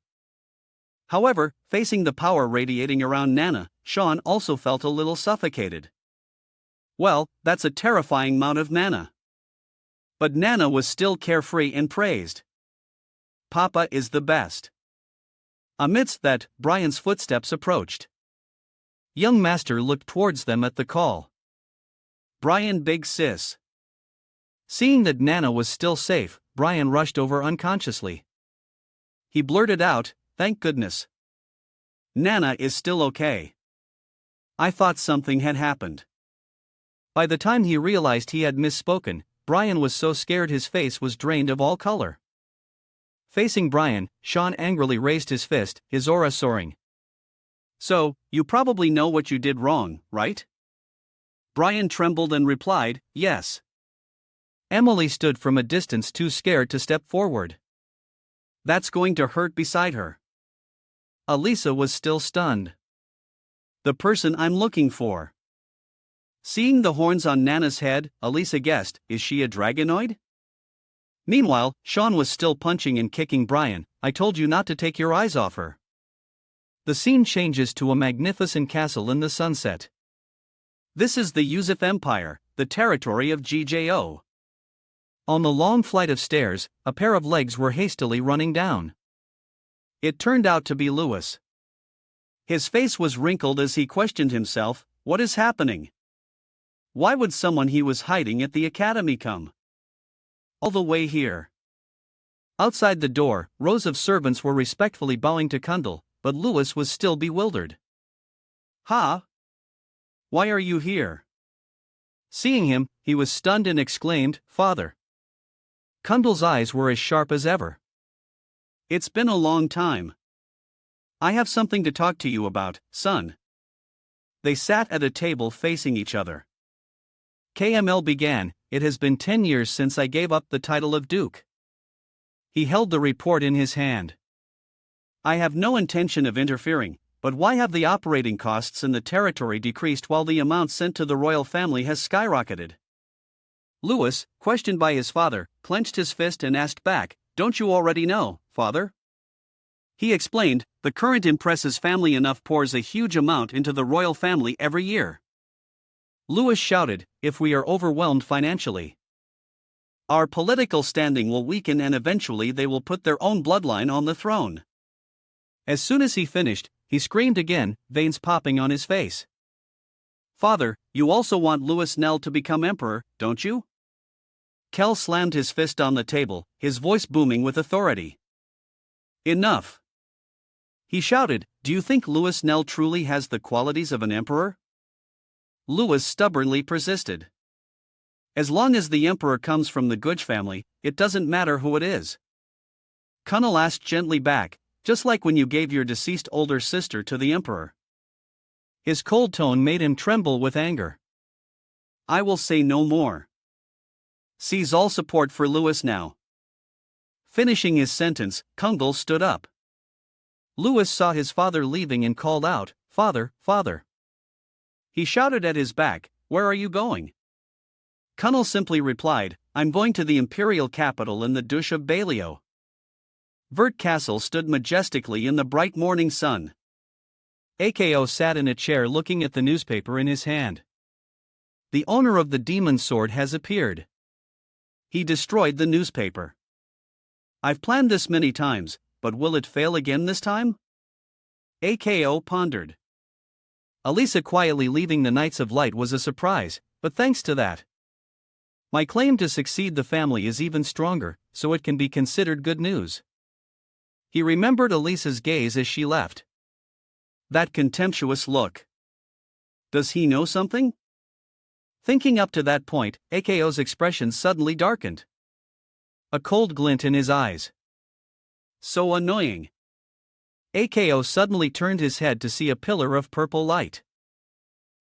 However, facing the power radiating around Nana, Sean also felt a little suffocated. Well, that's a terrifying amount of mana. But Nana was still carefree and praised. Papa is the best. Amidst that, Brian's footsteps approached. Young master looked towards them at the call. Brian, big sis. Seeing that Nana was still safe, Brian rushed over unconsciously. He blurted out, "Thank goodness. Nana is still okay. I thought something had happened." By the time he realized he had misspoken, Brian was so scared his face was drained of all color. Facing Brian, Sean angrily raised his fist, his aura soaring. "So, you probably know what you did wrong, right?" Brian trembled and replied, "Yes." Emily stood from a distance too scared to step forward. "That's going to hurt beside her." Elisa was still stunned. "The person I'm looking for." Seeing the horns on Nana's head, Elisa guessed, is she a dragonoid? Meanwhile, Sean was still punching and kicking Brian. "I told you not to take your eyes off her." The scene changes to a magnificent castle in the sunset. This is the Yusuf Empire, the territory of GJO. On the long flight of stairs, a pair of legs were hastily running down. It turned out to be Louis. His face was wrinkled as he questioned himself, what is happening? Why would someone he was hiding at the academy come all the way here? Outside the door, rows of servants were respectfully bowing to Kundal, but Louis was still bewildered. "Ha? Why are you here?" Seeing him, he was stunned and exclaimed, "Father." Kundal's eyes were as sharp as ever. "It's been a long time. I have something to talk to you about, son." They sat at a table facing each other. KML began, "It has been 10 years since I gave up the title of Duke." He held the report in his hand. "I have no intention of interfering, but why have the operating costs in the territory decreased while the amount sent to the royal family has skyrocketed?" Louis, questioned by his father, clenched his fist and asked back, "Don't you already know, father?" He explained, "The current Empress's family enough pours a huge amount into the royal family every year." Louis shouted, "If we are overwhelmed financially, our political standing will weaken and eventually they will put their own bloodline on the throne." As soon as he finished, he screamed again, veins popping on his face. "Father, you also want Louis Nell to become emperor, don't you?" Kel slammed his fist on the table, his voice booming with authority. "Enough!" He shouted, "Do you think Louis Nell truly has the qualities of an emperor?" Louis stubbornly persisted. "As long as the emperor comes from the Guj family, it doesn't matter who it is." Kunal asked gently back, "Just like when you gave your deceased older sister to the emperor." His cold tone made him tremble with anger. "I will say no more. Seize all support for Louis now." Finishing his sentence, Kungal stood up. Louis saw his father leaving and called out, "Father, father." He shouted at his back, "Where are you going?" Kunal simply replied, "I'm going to the imperial capital in the Dush of Balio." Vert Castle stood majestically in the bright morning sun. AKO sat in a chair looking at the newspaper in his hand. The owner of the demon sword has appeared. He destroyed the newspaper. "I've planned this many times, but will it fail again this time?" AKO pondered. Elisa quietly leaving the Knights of Light was a surprise, but thanks to that, my claim to succeed the family is even stronger, so it can be considered good news. He remembered Elisa's gaze as she left. That contemptuous look. Does he know something? Thinking up to that point, AKO's expression suddenly darkened. A cold glint in his eyes. So annoying. Ako suddenly turned his head to see a pillar of purple light.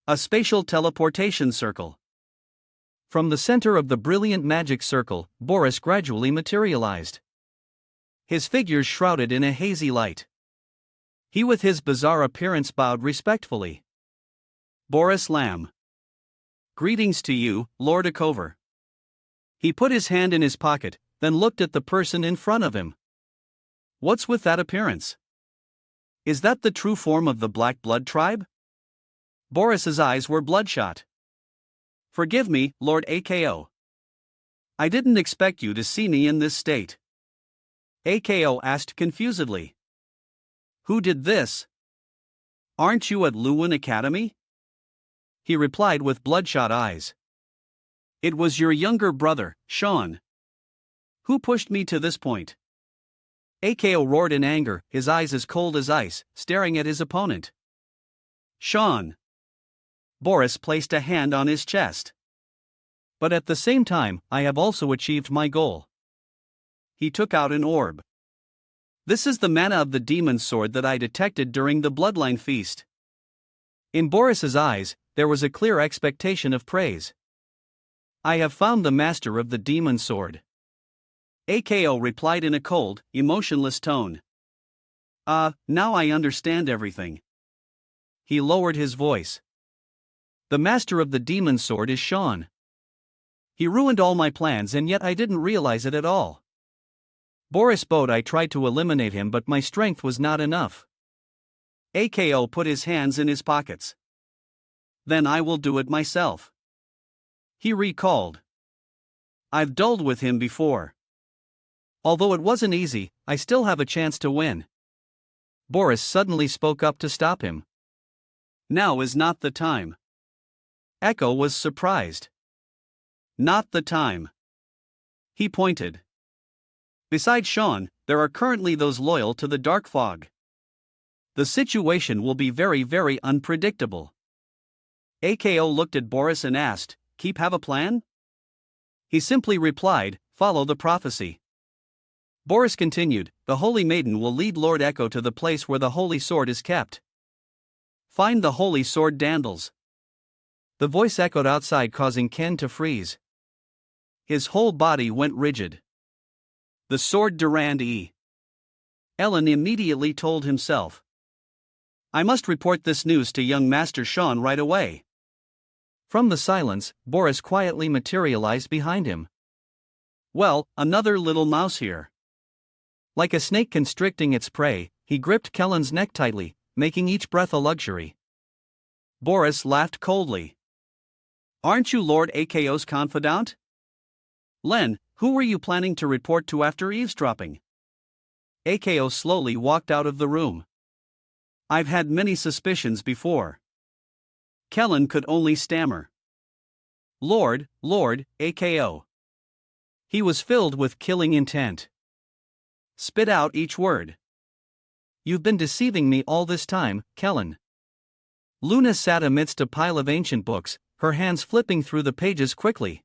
A spatial teleportation circle. From the center of the brilliant magic circle, Boris gradually materialized. His figure shrouded in a hazy light. He with his bizarre appearance bowed respectfully. Boris Lamb. Greetings to you, Lord Akover. He put his hand in his pocket, then looked at the person in front of him. What's with that appearance? Is that the true form of the Black Blood tribe? Boris's eyes were bloodshot. Forgive me, Lord Ako. I didn't expect you to see me in this state. Ako asked confusedly. Who did this? Aren't you at Lewin Academy? He replied with bloodshot eyes. It was your younger brother, Sean. Who pushed me to this point? Ako roared in anger, his eyes as cold as ice, staring at his opponent. Sean. Boris placed a hand on his chest. But at the same time, I have also achieved my goal. He took out an orb. This is the mana of the demon's sword that I detected during the bloodline feast. In Boris's eyes, there was a clear expectation of praise. I have found the master of the demon's sword. Ako replied in a cold, emotionless tone. Now I understand everything. He lowered his voice. The master of the demon's sword is Sean. He ruined all my plans and yet I didn't realize it at all. Boris bowed. I tried to eliminate him but my strength was not enough. Ako put his hands in his pockets. Then I will do it myself. He recalled. I've duelled with him before. Although it wasn't easy, I still have a chance to win. Boris suddenly spoke up to stop him. Now is not the time. Ako was surprised. Not the time. He pointed. Besides Sean, there are currently those loyal to the Dark Fog. The situation will be very, very unpredictable. Ako looked at Boris and asked, have a plan? He simply replied, follow the prophecy. Boris continued, the Holy Maiden will lead Lord Echo to the place where the Holy Sword is kept. Find the Holy Sword Dandles. The voice echoed outside, causing Ken to freeze. His whole body went rigid. The sword Durand E. Ellen immediately told himself. I must report this news to young Master Sean right away. From the silence, Boris quietly materialized behind him. Well, another little mouse here. Like a snake constricting its prey, he gripped Kellen's neck tightly, making each breath a luxury. Boris laughed coldly. Aren't you Lord Ako's confidant? Len, who were you planning to report to after eavesdropping? Ako slowly walked out of the room. I've had many suspicions before. Kellen could only stammer. Lord, Ako. He was filled with killing intent. Spit out each word. You've been deceiving me all this time, Kellen. Luna sat amidst a pile of ancient books, her hands flipping through the pages quickly.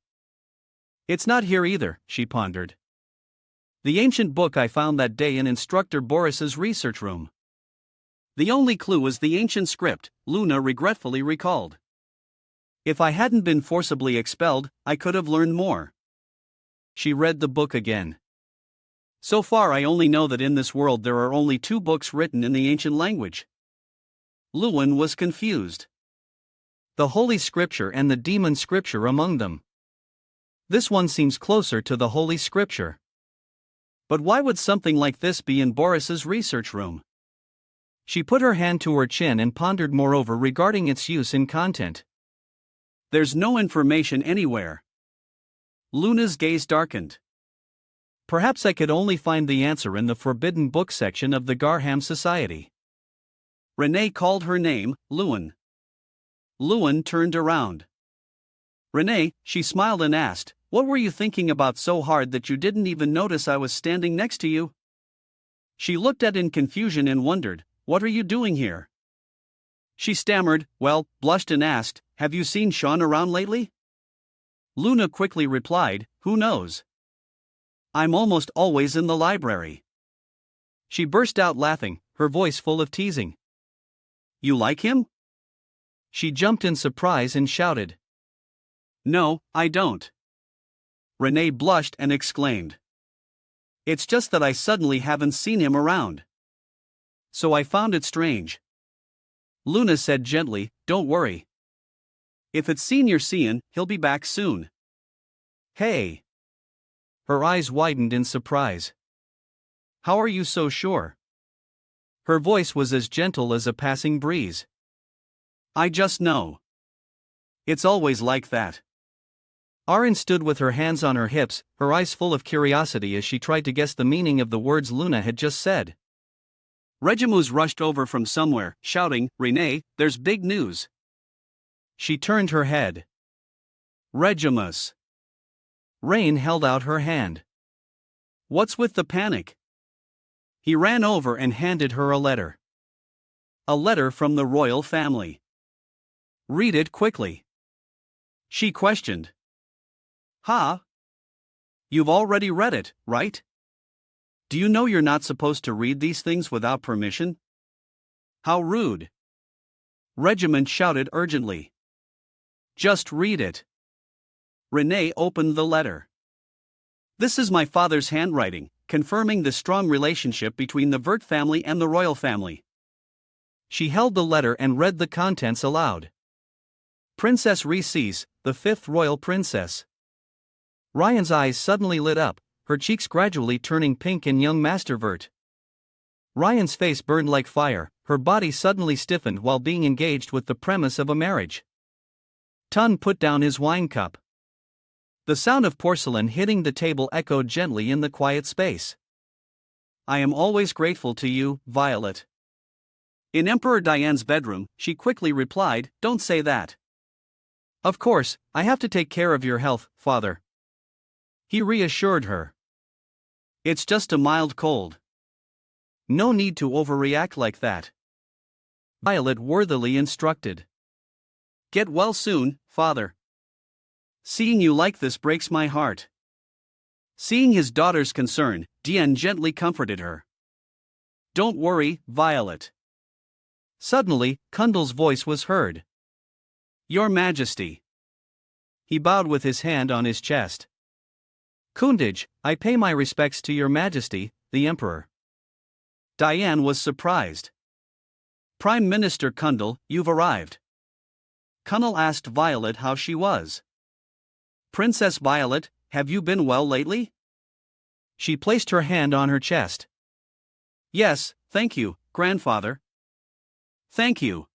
It's not here either, she pondered. The ancient book I found that day in Instructor Boris's research room. The only clue was the ancient script, Luna regretfully recalled. If I hadn't been forcibly expelled, I could have learned more. She read the book again. So far I only know that in this world there are only 2 books written in the ancient language. Lewin was confused. The Holy Scripture and the Demon Scripture among them. This one seems closer to the Holy Scripture. But why would something like this be in Boris's research room? She put her hand to her chin and pondered moreover regarding its use in content. There's no information anywhere. Luna's gaze darkened. Perhaps I could only find the answer in the forbidden book section of the Garham Society. Renee called her name, Lewin. Lewin turned around. Renee, she smiled and asked, what were you thinking about so hard that you didn't even notice I was standing next to you? She looked at in confusion and wondered, what are you doing here? She stammered, blushed and asked, have you seen Sean around lately? Luna quickly replied, who knows? I'm almost always in the library. She burst out laughing, her voice full of teasing. You like him? She jumped in surprise and shouted. No, I don't. Renee blushed and exclaimed. It's just that I suddenly haven't seen him around. So I found it strange. Luna said gently, don't worry. If it's senior seein', he'll be back soon. Hey! Her eyes widened in surprise. How are you so sure? Her voice was as gentle as a passing breeze. I just know. It's always like that. Arin stood with her hands on her hips, her eyes full of curiosity as she tried to guess the meaning of the words Luna had just said. Regimus rushed over from somewhere, shouting, Renee, there's big news. She turned her head. Regimus. Rain held out her hand. What's with the panic? He ran over and handed her a letter. A letter from the royal family. Read it quickly. She questioned. Huh? You've already read it, right? Do you know you're not supposed to read these things without permission? How rude. Regiment shouted urgently. Just read it. Renee opened the letter. This is my father's handwriting, confirming the strong relationship between the Vert family and the royal family. She held the letter and read the contents aloud. Princess Reese's, the 5th royal princess. Ryan's eyes suddenly lit up, her cheeks gradually turning pink in young Master Vert. Ryan's face burned like fire, her body suddenly stiffened while being engaged with the premise of a marriage. Tham put down his wine cup. The sound of porcelain hitting the table echoed gently in the quiet space. I am always grateful to you, Violet. In Emperor Diane's bedroom, she quickly replied, Don't say that. Of course, I have to take care of your health, father. He reassured her. It's just a mild cold. No need to overreact like that. Violet worthily instructed. Get well soon, father. Seeing you like this breaks my heart. Seeing his daughter's concern, Diane gently comforted her. Don't worry, Violet. Suddenly, Kundal's voice was heard. Your Majesty. He bowed with his hand on his chest. Kundaj, I pay my respects to your Majesty, the Emperor. Diane was surprised. Prime Minister Kundal, you've arrived. Kundal asked Violet how she was. Princess Violet, have you been well lately? She placed her hand on her chest. Yes, thank you, grandfather. Thank you.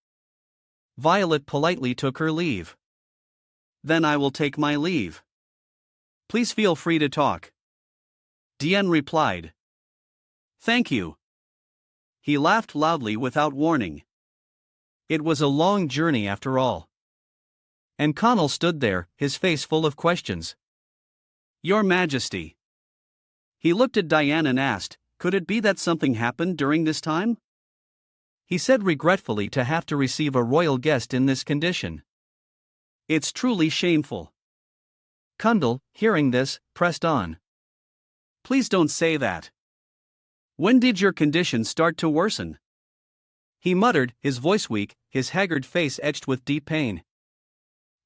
Violet politely took her leave. Then I will take my leave. Please feel free to talk. Diane replied. Thank you. He laughed loudly without warning. It was a long journey after all. And Connell stood there, his face full of questions. Your Majesty. He looked at Diane and asked, could it be that something happened during this time? He said regretfully to have to receive a royal guest in this condition. It's truly shameful. Kundal, hearing this, pressed on. Please don't say that. When did your condition start to worsen? He muttered, his voice weak, his haggard face etched with deep pain.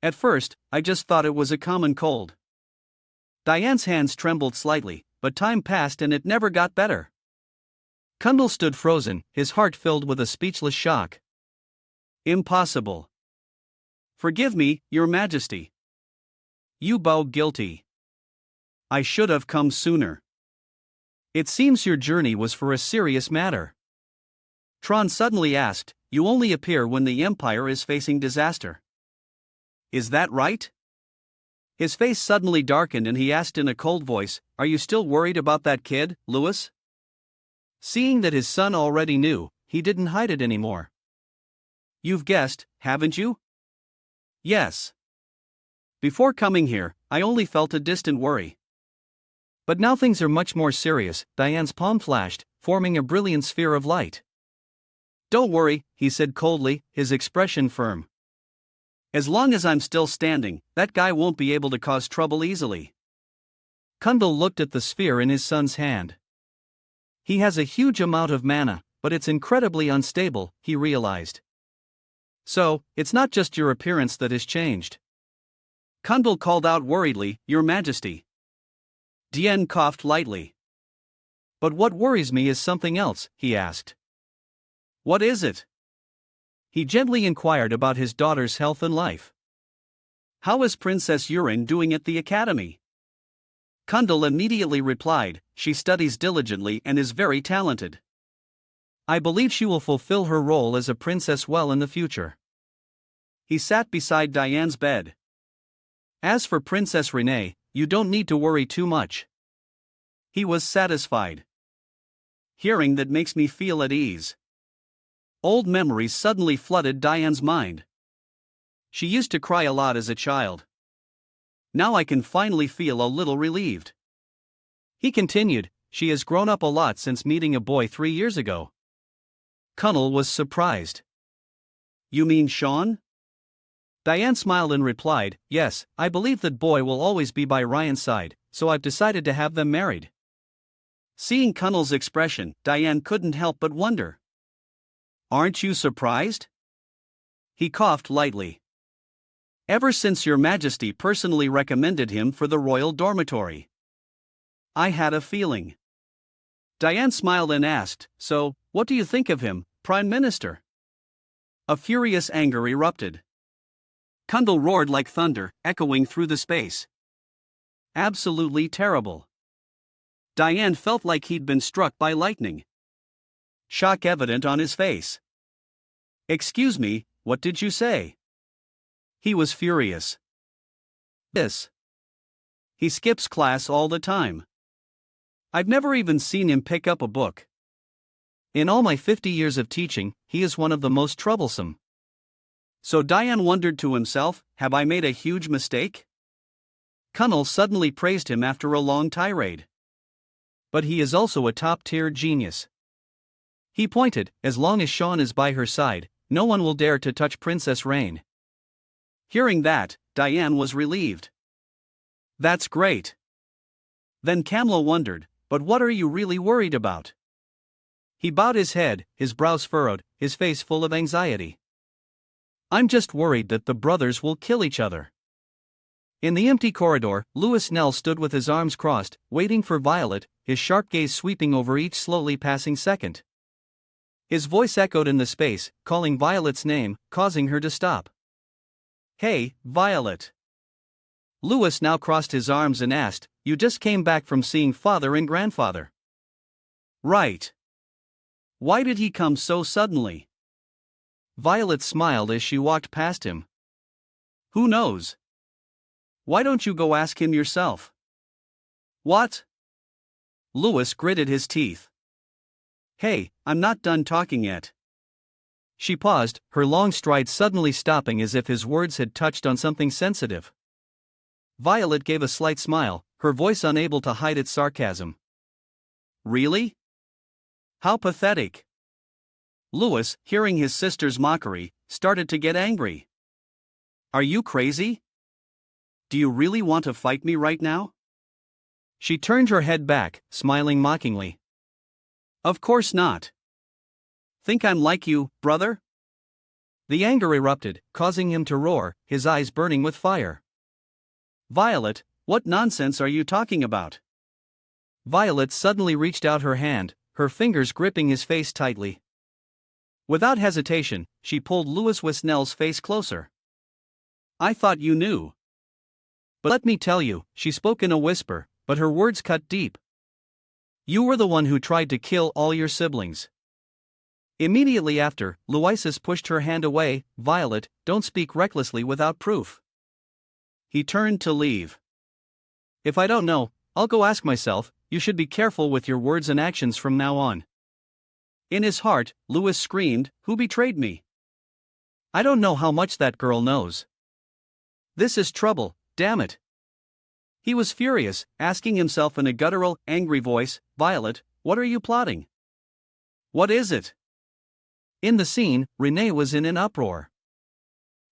At first, I just thought it was a common cold. Diane's hands trembled slightly, but time passed and it never got better. Kundal stood frozen, his heart filled with a speechless shock. Impossible. Forgive me, Your Majesty. You bow guilty. I should have come sooner. It seems your journey was for a serious matter. Tron suddenly asked, you only appear when the Empire is facing disaster. Is that right? His face suddenly darkened and he asked in a cold voice, are you still worried about that kid, Louis? Seeing that his son already knew, he didn't hide it anymore. You've guessed, haven't you? Yes. Before coming here, I only felt a distant worry. But now things are much more serious, Diane's palm flashed, forming a brilliant sphere of light. Don't worry, he said coldly, his expression firm. As long as I'm still standing, that guy won't be able to cause trouble easily. Kundal looked at the sphere in his son's hand. He has a huge amount of mana, but it's incredibly unstable, he realized. So, it's not just your appearance that has changed. Kundal called out worriedly, Your Majesty. Dian coughed lightly. But what worries me is something else, he asked. What is it? He gently inquired about his daughter's health and life. How is Princess Yurin doing at the academy? Kundal immediately replied, She studies diligently and is very talented. I believe she will fulfill her role as a princess well in the future. He sat beside Diane's bed. As for Princess Renee, you don't need to worry too much. He was satisfied. Hearing that makes me feel at ease. Old memories suddenly flooded Diane's mind. She used to cry a lot as a child. Now I can finally feel a little relieved. He continued, She has grown up a lot since meeting a boy 3 years ago. Kundal was surprised. You mean Sean? Diane smiled and replied, Yes, I believe that boy will always be by Ryan's side, so I've decided to have them married. Seeing Kundal's expression, Diane couldn't help but wonder. Aren't you surprised? He coughed lightly. Ever since Your Majesty personally recommended him for the royal dormitory. I had a feeling. Diane smiled and asked, So, what do you think of him, Prime Minister? A furious anger erupted. Kundal roared like thunder, echoing through the space. Absolutely terrible. Diane felt like he'd been struck by lightning. Shock evident on his face. Excuse me, what did you say? He was furious. This. He skips class all the time. I've never even seen him pick up a book. In all my 50 years of teaching, he is one of the most troublesome. So Diane wondered to himself, have I made a huge mistake? Kundal suddenly praised him after a long tirade. But he is also a top-tier genius. He pointed, as long as Sean is by her side, no one will dare to touch Princess Rain. Hearing that, Diane was relieved. That's great. Then Kamla wondered, but what are you really worried about? He bowed his head, his brows furrowed, his face full of anxiety. I'm just worried that the brothers will kill each other. In the empty corridor, Louis Nell stood with his arms crossed, waiting for Violet, his sharp gaze sweeping over each slowly passing second. His voice echoed in the space, calling Violet's name, causing her to stop. Hey, Violet. Louis now crossed his arms and asked, You just came back from seeing father and grandfather. Right. Why did he come so suddenly? Violet smiled as she walked past him. Who knows? Why don't you go ask him yourself? What? Louis gritted his teeth. Hey, I'm not done talking yet. She paused, her long stride suddenly stopping as if his words had touched on something sensitive. Violet gave a slight smile, her voice unable to hide its sarcasm. Really? How pathetic. Louis, hearing his sister's mockery, started to get angry. Are you crazy? Do you really want to fight me right now? She turned her head back, smiling mockingly. Of course not. Think I'm like you, brother? The anger erupted, causing him to roar, his eyes burning with fire. Violet, what nonsense are you talking about? Violet suddenly reached out her hand, her fingers gripping his face tightly. Without hesitation, she pulled Louis Wisnell's face closer. I thought you knew. But let me tell you, she spoke in a whisper, but her words cut deep. You were the one who tried to kill all your siblings. Immediately after, Louises pushed her hand away. Violet, don't speak recklessly without proof. He turned to leave. If I don't know, I'll go ask myself. You should be careful with your words and actions from now on. In his heart, Louis screamed, Who betrayed me? I don't know how much that girl knows. This is trouble, damn it. He was furious, asking himself in a guttural, angry voice, Violet, what are you plotting? What is it? In the scene, Renee was in an uproar.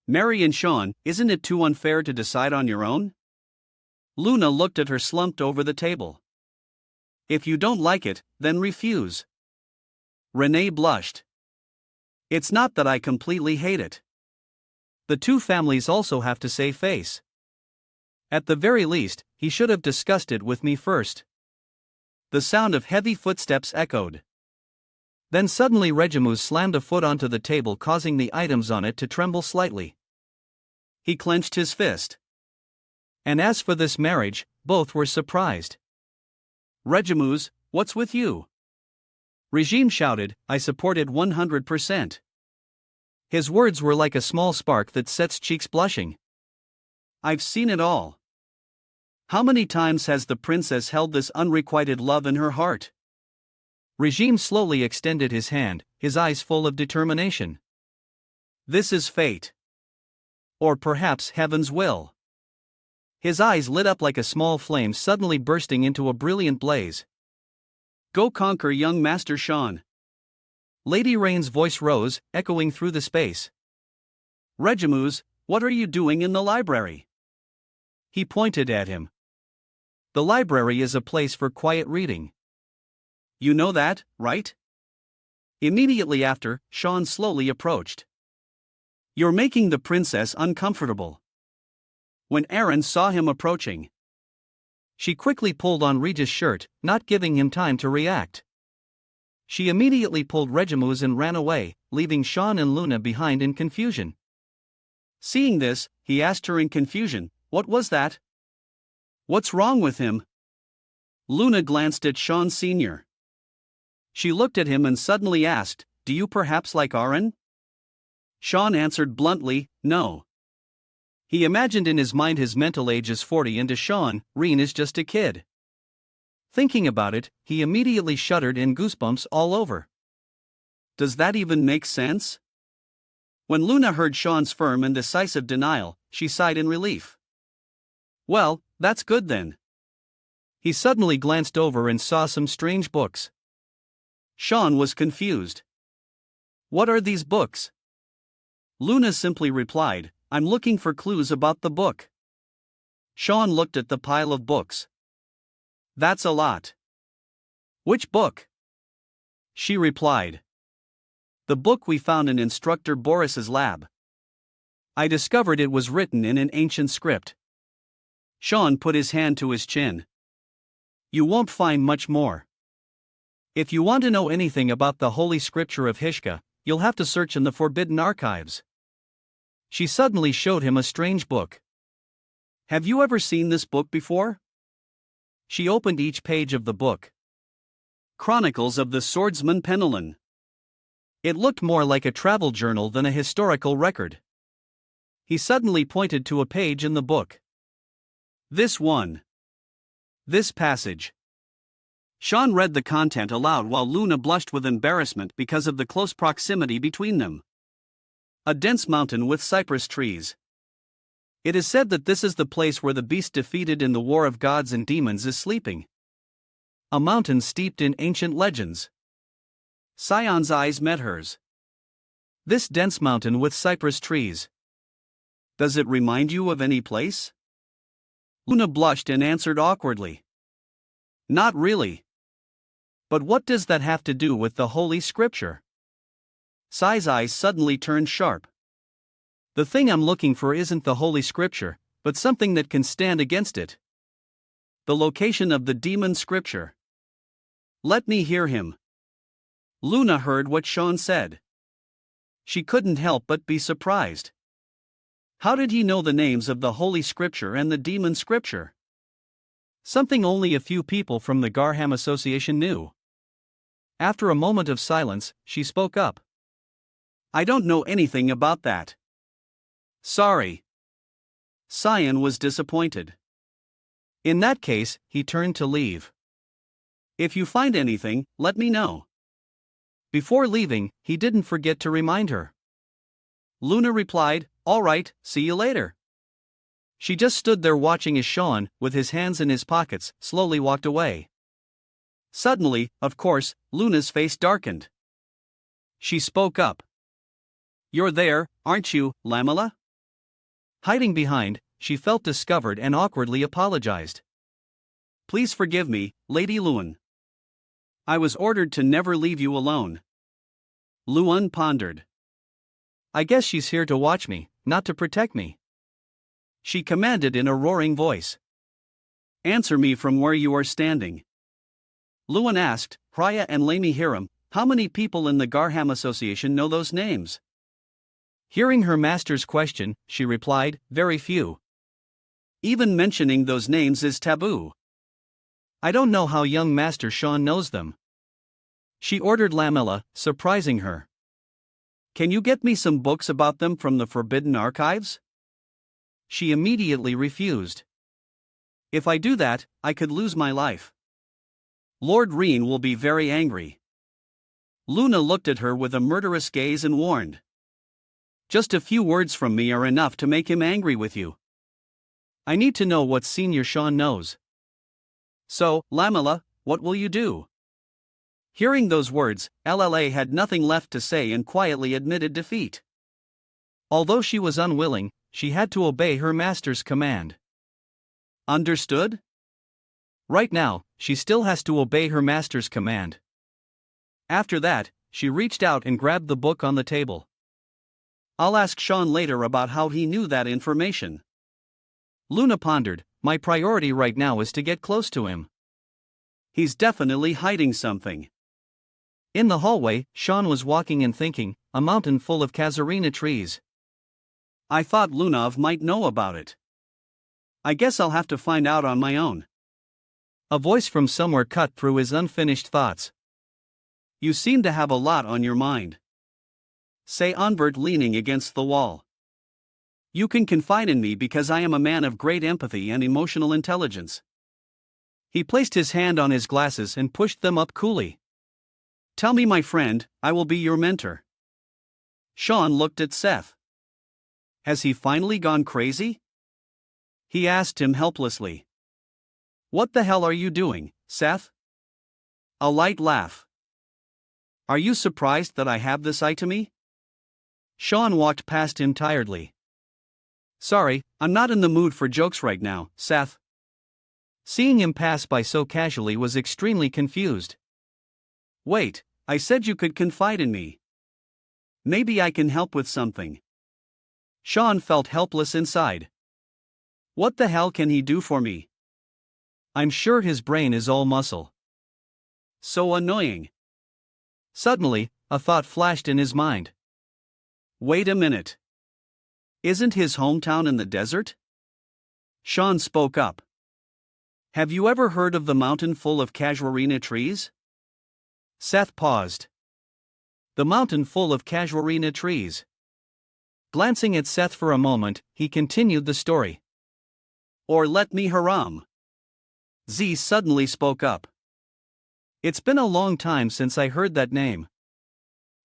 Mary and Sean, isn't it too unfair to decide on your own? Luna looked at her slumped over the table. If you don't like it, then refuse. Renee blushed. It's not that I completely hate it. The two families also have to save face. At the very least, he should have discussed it with me first. The sound of heavy footsteps echoed. Then suddenly Regimus slammed a foot onto the table, causing the items on it to tremble slightly. He clenched his fist. And as for this marriage, both were surprised. Regimus, what's with you? Regime shouted. I supported 100%. His words were like a small spark that sets cheeks blushing. I've seen it all. How many times has the princess held this unrequited love in her heart? Regime slowly extended his hand, his eyes full of determination. This is fate. Or perhaps heaven's will. His eyes lit up like a small flame suddenly bursting into a brilliant blaze. Go conquer young Master Sean. Lady Rain's voice rose, echoing through the space. Regimus, what are you doing in the library? He pointed at him. The library is a place for quiet reading. You know that, right? Immediately after, Sean slowly approached. You're making the princess uncomfortable. When Aaron saw him approaching, she quickly pulled on Regis' shirt, not giving him time to react. She immediately pulled Regimus and ran away, leaving Sean and Luna behind in confusion. Seeing this, he asked her in confusion, what was that? What's wrong with him? Luna glanced at Sean Sr. She looked at him and suddenly asked, do you perhaps like Aaron? Sean answered bluntly, no. He imagined in his mind his mental age is 40 and to Sean, Rein is just a kid. Thinking about it, he immediately shuddered and goosebumps all over. Does that even make sense? When Luna heard Sean's firm and decisive denial, she sighed in relief. Well, that's good then. He suddenly glanced over and saw some strange books. Sean was confused. What are these books? Luna simply replied, I'm looking for clues about the book. Sean looked at the pile of books. That's a lot. Which book? She replied. The book we found in Instructor Boris's lab. I discovered it was written in an ancient script. Sean put his hand to his chin. You won't find much more. If you want to know anything about the Holy Scripture of Hishka, you'll have to search in the Forbidden Archives. She suddenly showed him a strange book. Have you ever seen this book before? She opened each page of the book. Chronicles of the Swordsman Penelon. It looked more like a travel journal than a historical record. He suddenly pointed to a page in the book. This one. This passage. Sean read the content aloud while Luna blushed with embarrassment because of the close proximity between them. A dense mountain with cypress trees. It is said that this is the place where the beast defeated in the war of gods and demons is sleeping. A mountain steeped in ancient legends. Sion's eyes met hers. This dense mountain with cypress trees. Does it remind you of any place? Luna blushed and answered awkwardly. Not really. But what does that have to do with the Holy Scripture? Sai's eyes suddenly turned sharp. The thing I'm looking for isn't the Holy Scripture, but something that can stand against it. The location of the demon scripture. Let me hear him. Luna heard what Sean said. She couldn't help but be surprised. How did he know the names of the Holy Scripture and the demon scripture? Something only a few people from the Garham Association knew. After a moment of silence, she spoke up. I don't know anything about that. Sorry. Sion was disappointed. In that case, he turned to leave. If you find anything, let me know. Before leaving, he didn't forget to remind her. Luna replied, all right, see you later. She just stood there watching as Sean, with his hands in his pockets, slowly walked away. Suddenly, of course, Luna's face darkened. She spoke up. You're there, aren't you, Lamela? Hiding behind, she felt discovered and awkwardly apologized. Please forgive me, Lady Luan. I was ordered to never leave you alone. Luan pondered. I guess she's here to watch me, not to protect me. She commanded in a roaring voice. Answer me from where you are standing. Luan asked, Priya and Lamy Hiram, how many people in the Garham Association know those names? Hearing her master's question, she replied, very few. Even mentioning those names is taboo. I don't know how young Master Sean knows them. She ordered Lamela, surprising her. Can you get me some books about them from the Forbidden Archives? She immediately refused. If I do that, I could lose my life. Lord Reen will be very angry. Luna looked at her with a murderous gaze and warned. Just a few words from me are enough to make him angry with you. I need to know what Senior Sean knows. So, Lamela, what will you do? Hearing those words, LLA had nothing left to say and quietly admitted defeat. Although she was unwilling, she had to obey her master's command. Understood? Right now, she still has to obey her master's command. After that, she reached out and grabbed the book on the table. I'll ask Sean later about how he knew that information. Luna pondered, my priority right now is to get close to him. He's definitely hiding something. In the hallway, Sean was walking and thinking, a mountain full of casuarina trees. I thought Lunav might know about it. I guess I'll have to find out on my own. A voice from somewhere cut through his unfinished thoughts. You seem to have a lot on your mind. Say Onvert leaning against the wall. You can confide in me because I am a man of great empathy and emotional intelligence. He placed his hand on his glasses and pushed them up coolly. Tell me, my friend, I will be your mentor. Sean looked at Seth. Has he finally gone crazy? He asked him helplessly. What the hell are you doing, Seth? A light laugh. Are you surprised that I have this itemy? Sean walked past him tiredly. Sorry, I'm not in the mood for jokes right now, Seth. Seeing him pass by so casually was extremely confused. Wait, I said you could confide in me. Maybe I can help with something. Sean felt helpless inside. What the hell can he do for me? I'm sure his brain is all muscle. So annoying. Suddenly, a thought flashed in his mind. Wait a minute. Isn't his hometown in the desert? Sean spoke up. Have you ever heard of the mountain full of casuarina trees? Seth paused. The mountain full of casuarina trees. Glancing at Seth for a moment, he continued the story. Or let me haram. Z suddenly spoke up. It's been a long time since I heard that name.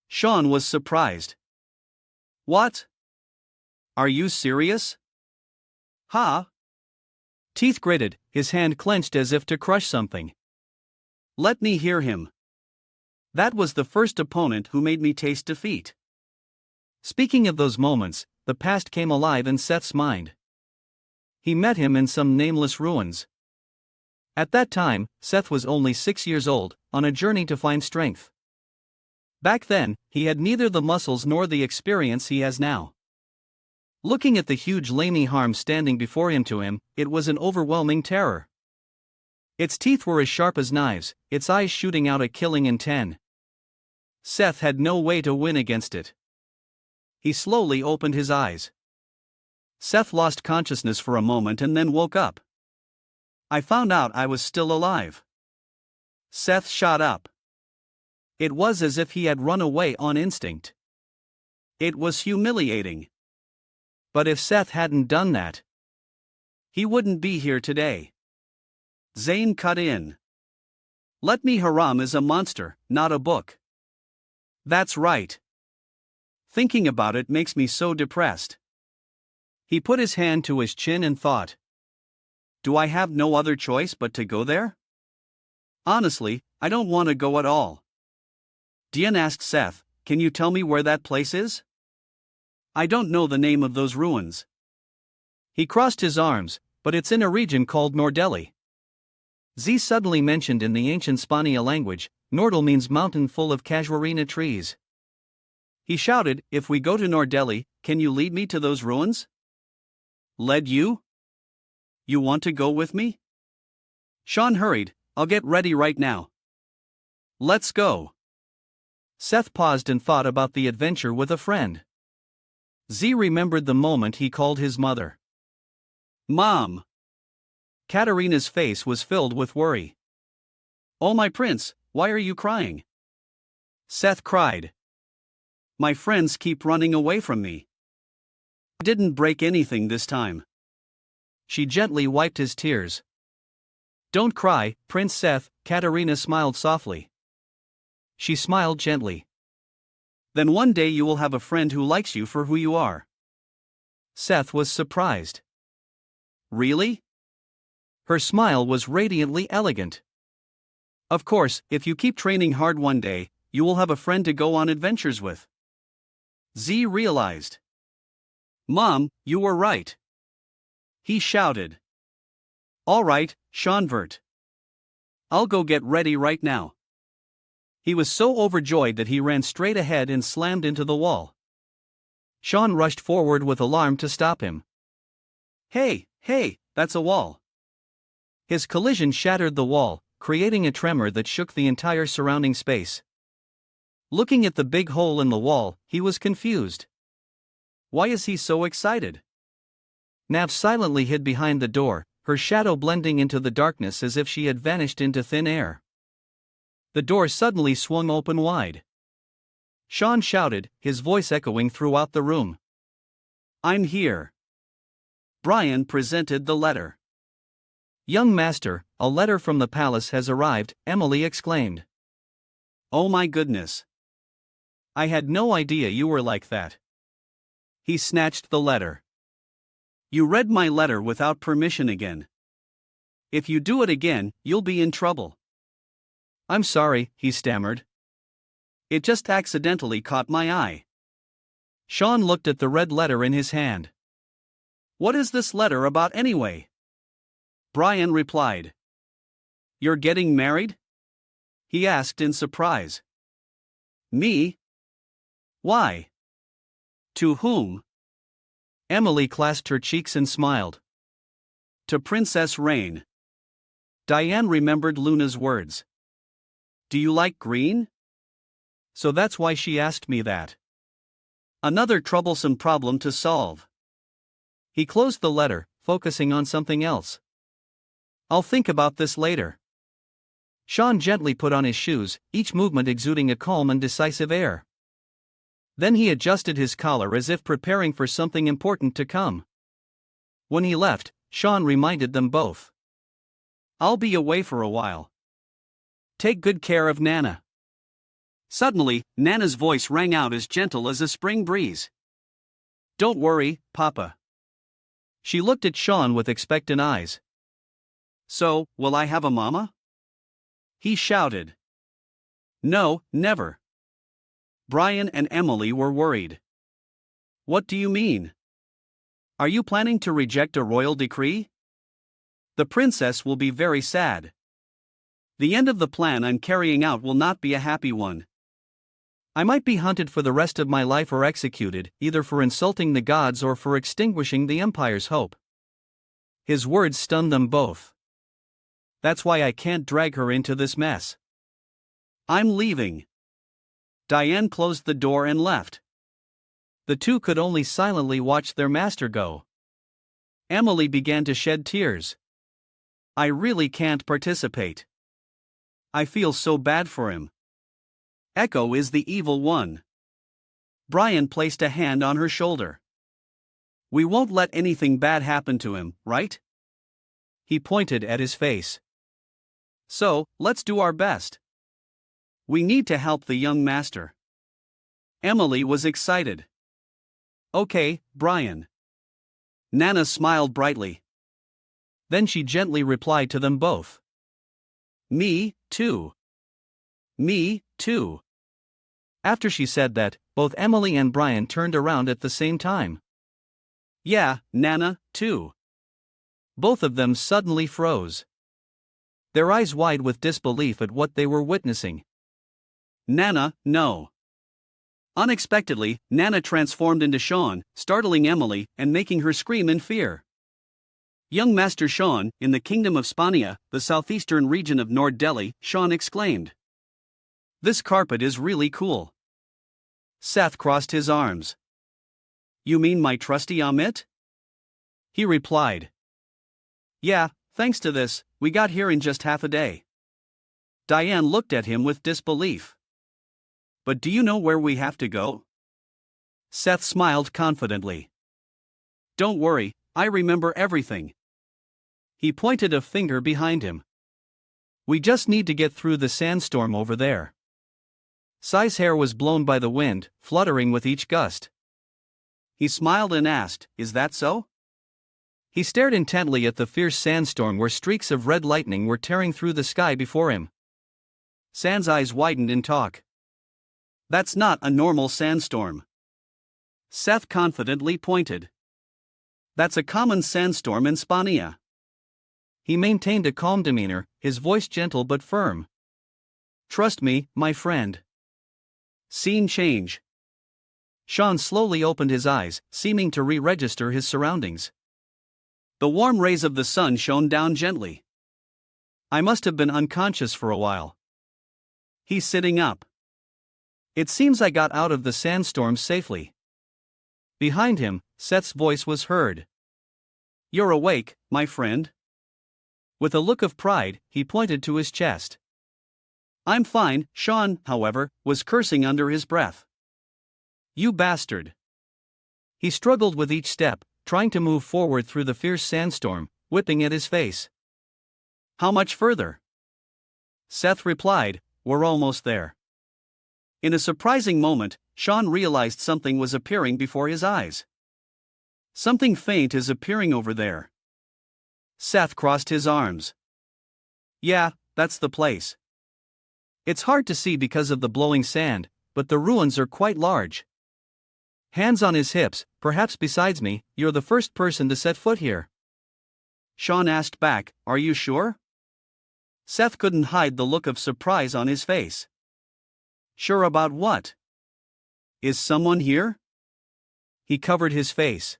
Sean was surprised. What? Are you serious? Ha! Teeth gritted, his hand clenched as if to crush something. Let me hear him. That was the first opponent who made me taste defeat. Speaking of those moments, the past came alive in Seth's mind. He met him in some nameless ruins. At that time, Seth was only 6 years old, on a journey to find strength. Back then, he had neither the muscles nor the experience he has now. Looking at the huge Lamy Harm standing before him, it was an overwhelming terror. Its teeth were as sharp as knives, its eyes shooting out a killing intent. Seth had no way to win against it. He slowly opened his eyes. Seth lost consciousness for a moment and then woke up. I found out I was still alive. Seth shot up. It was as if he had run away on instinct. It was humiliating. But if Seth hadn't done that, he wouldn't be here today. Zane cut in. Let me haram is a monster, not a book. That's right. Thinking about it makes me so depressed. He put his hand to his chin and thought. Do I have no other choice but to go there? Honestly, I don't want to go at all. Dian asked Seth, can you tell me where that place is? I don't know the name of those ruins. He crossed his arms, but it's in a region called Nordeli. Z suddenly mentioned in the ancient Spania language, Nordel means mountain full of casuarina trees. He shouted, "If we go to Nordeli, can you lead me to those ruins?" "Lead you? You want to go with me?" Sean hurried, "I'll get ready right now." "Let's go." Seth paused and thought about the adventure with a friend. Z remembered the moment he called his mother. "Mom!" Katerina's face was filled with worry. "Oh, my prince, why are you crying?" Seth cried. "My friends keep running away from me. I didn't break anything this time." She gently wiped his tears. "Don't cry, Prince Seth," Katerina smiled softly. She smiled gently. "Then one day you will have a friend who likes you for who you are." Seth was surprised. "Really?" Her smile was radiantly elegant. "Of course, if you keep training hard one day, you will have a friend to go on adventures with." Z realized. "Mom, you were right." He shouted. "All right, Seanvert. I'll go get ready right now." He was so overjoyed that he ran straight ahead and slammed into the wall. Sean rushed forward with alarm to stop him. Hey, that's a wall." His collision shattered the wall, creating a tremor that shook the entire surrounding space. Looking at the big hole in the wall, he was confused. Why is he so excited? Nav silently hid behind the door, her shadow blending into the darkness as if she had vanished into thin air. The door suddenly swung open wide. Sean shouted, his voice echoing throughout the room. "I'm here." Brian presented the letter. "Young master, a letter from the palace has arrived," Emily exclaimed. "Oh my goodness. I had no idea you were like that." He snatched the letter. "You read my letter without permission again. If you do it again, you'll be in trouble." "I'm sorry," he stammered. "It just accidentally caught my eye." Sean looked at the red letter in his hand. "What is this letter about anyway?" Brian replied. "You're getting married?" he asked in surprise. "Me? Why? To whom?" Emily clasped her cheeks and smiled. "To Princess Rain." Diane remembered Luna's words. "Do you like green?" So that's why she asked me that. Another troublesome problem to solve. He closed the letter, focusing on something else. "I'll think about this later." Sean gently put on his shoes, each movement exuding a calm and decisive air. Then he adjusted his collar as if preparing for something important to come. When he left, Sean reminded them both. "I'll be away for a while. Take good care of Nana." Suddenly, Nana's voice rang out as gentle as a spring breeze. "Don't worry, Papa." She looked at Sean with expectant eyes. "So, will I have a mama?" he shouted. "No, never." Brian and Emily were worried. "What do you mean? Are you planning to reject a royal decree? The princess will be very sad. The end of the plan I'm carrying out will not be a happy one. I might be hunted for the rest of my life or executed, either for insulting the gods or for extinguishing the Empire's hope." His words stunned them both. "That's why I can't drag her into this mess. I'm leaving." Diane closed the door and left. The two could only silently watch their master go. Emily began to shed tears. "I really can't participate. I feel so bad for him. Echo is the evil one." Brian placed a hand on her shoulder. "We won't let anything bad happen to him, right?" He pointed at his face. "So, let's do our best. We need to help the young master." Emily was excited. "Okay, Brian." Nana smiled brightly. Then she gently replied to them both. "Me, too. Me, too." After she said that, both Emily and Brian turned around at the same time. "Yeah, Nana, too." Both of them suddenly froze. Their eyes wide with disbelief at what they were witnessing. "Nana, no. Unexpectedly, Nana transformed into Sean, startling Emily and making her scream in fear. Young Master Sean, in the Kingdom of Spania, the southeastern region of Nord Delhi, Sean exclaimed. This carpet is really cool. Seth crossed his arms. You mean my trusty Amit? He replied. Yeah, thanks to this, we got here in just half a day. Diane looked at him with disbelief. But do you know where we have to go? Seth smiled confidently. Don't worry, I remember everything. He pointed a finger behind him. We just need to get through the sandstorm over there. Sai's hair was blown by the wind, fluttering with each gust. He smiled and asked, Is that so? He stared intently at the fierce sandstorm where streaks of red lightning were tearing through the sky before him. San's eyes widened in talk. That's not a normal sandstorm. Seth confidently pointed. That's a common sandstorm in Spania. He maintained a calm demeanor, his voice gentle but firm. Trust me, my friend. Scene change. Sean slowly opened his eyes, seeming to re-register his surroundings. The warm rays of the sun shone down gently. I must have been unconscious for a while. He's sitting up. It seems I got out of the sandstorm safely. Behind him, Seth's voice was heard. You're awake, my friend. With a look of pride, he pointed to his chest. I'm fine. Sean, however, was cursing under his breath. You bastard. He struggled with each step, trying to move forward through the fierce sandstorm, whipping at his face. How much further? Seth replied, We're almost there. In a surprising moment, Sean realized something was appearing before his eyes. Something faint is appearing over there. Seth crossed his arms. Yeah, that's the place. It's hard to see because of the blowing sand, but the ruins are quite large. Hands on his hips, perhaps besides me, you're the first person to set foot here. Sean asked back, Are you sure? Seth couldn't hide the look of surprise on his face. Sure about what? Is someone here? He covered his face.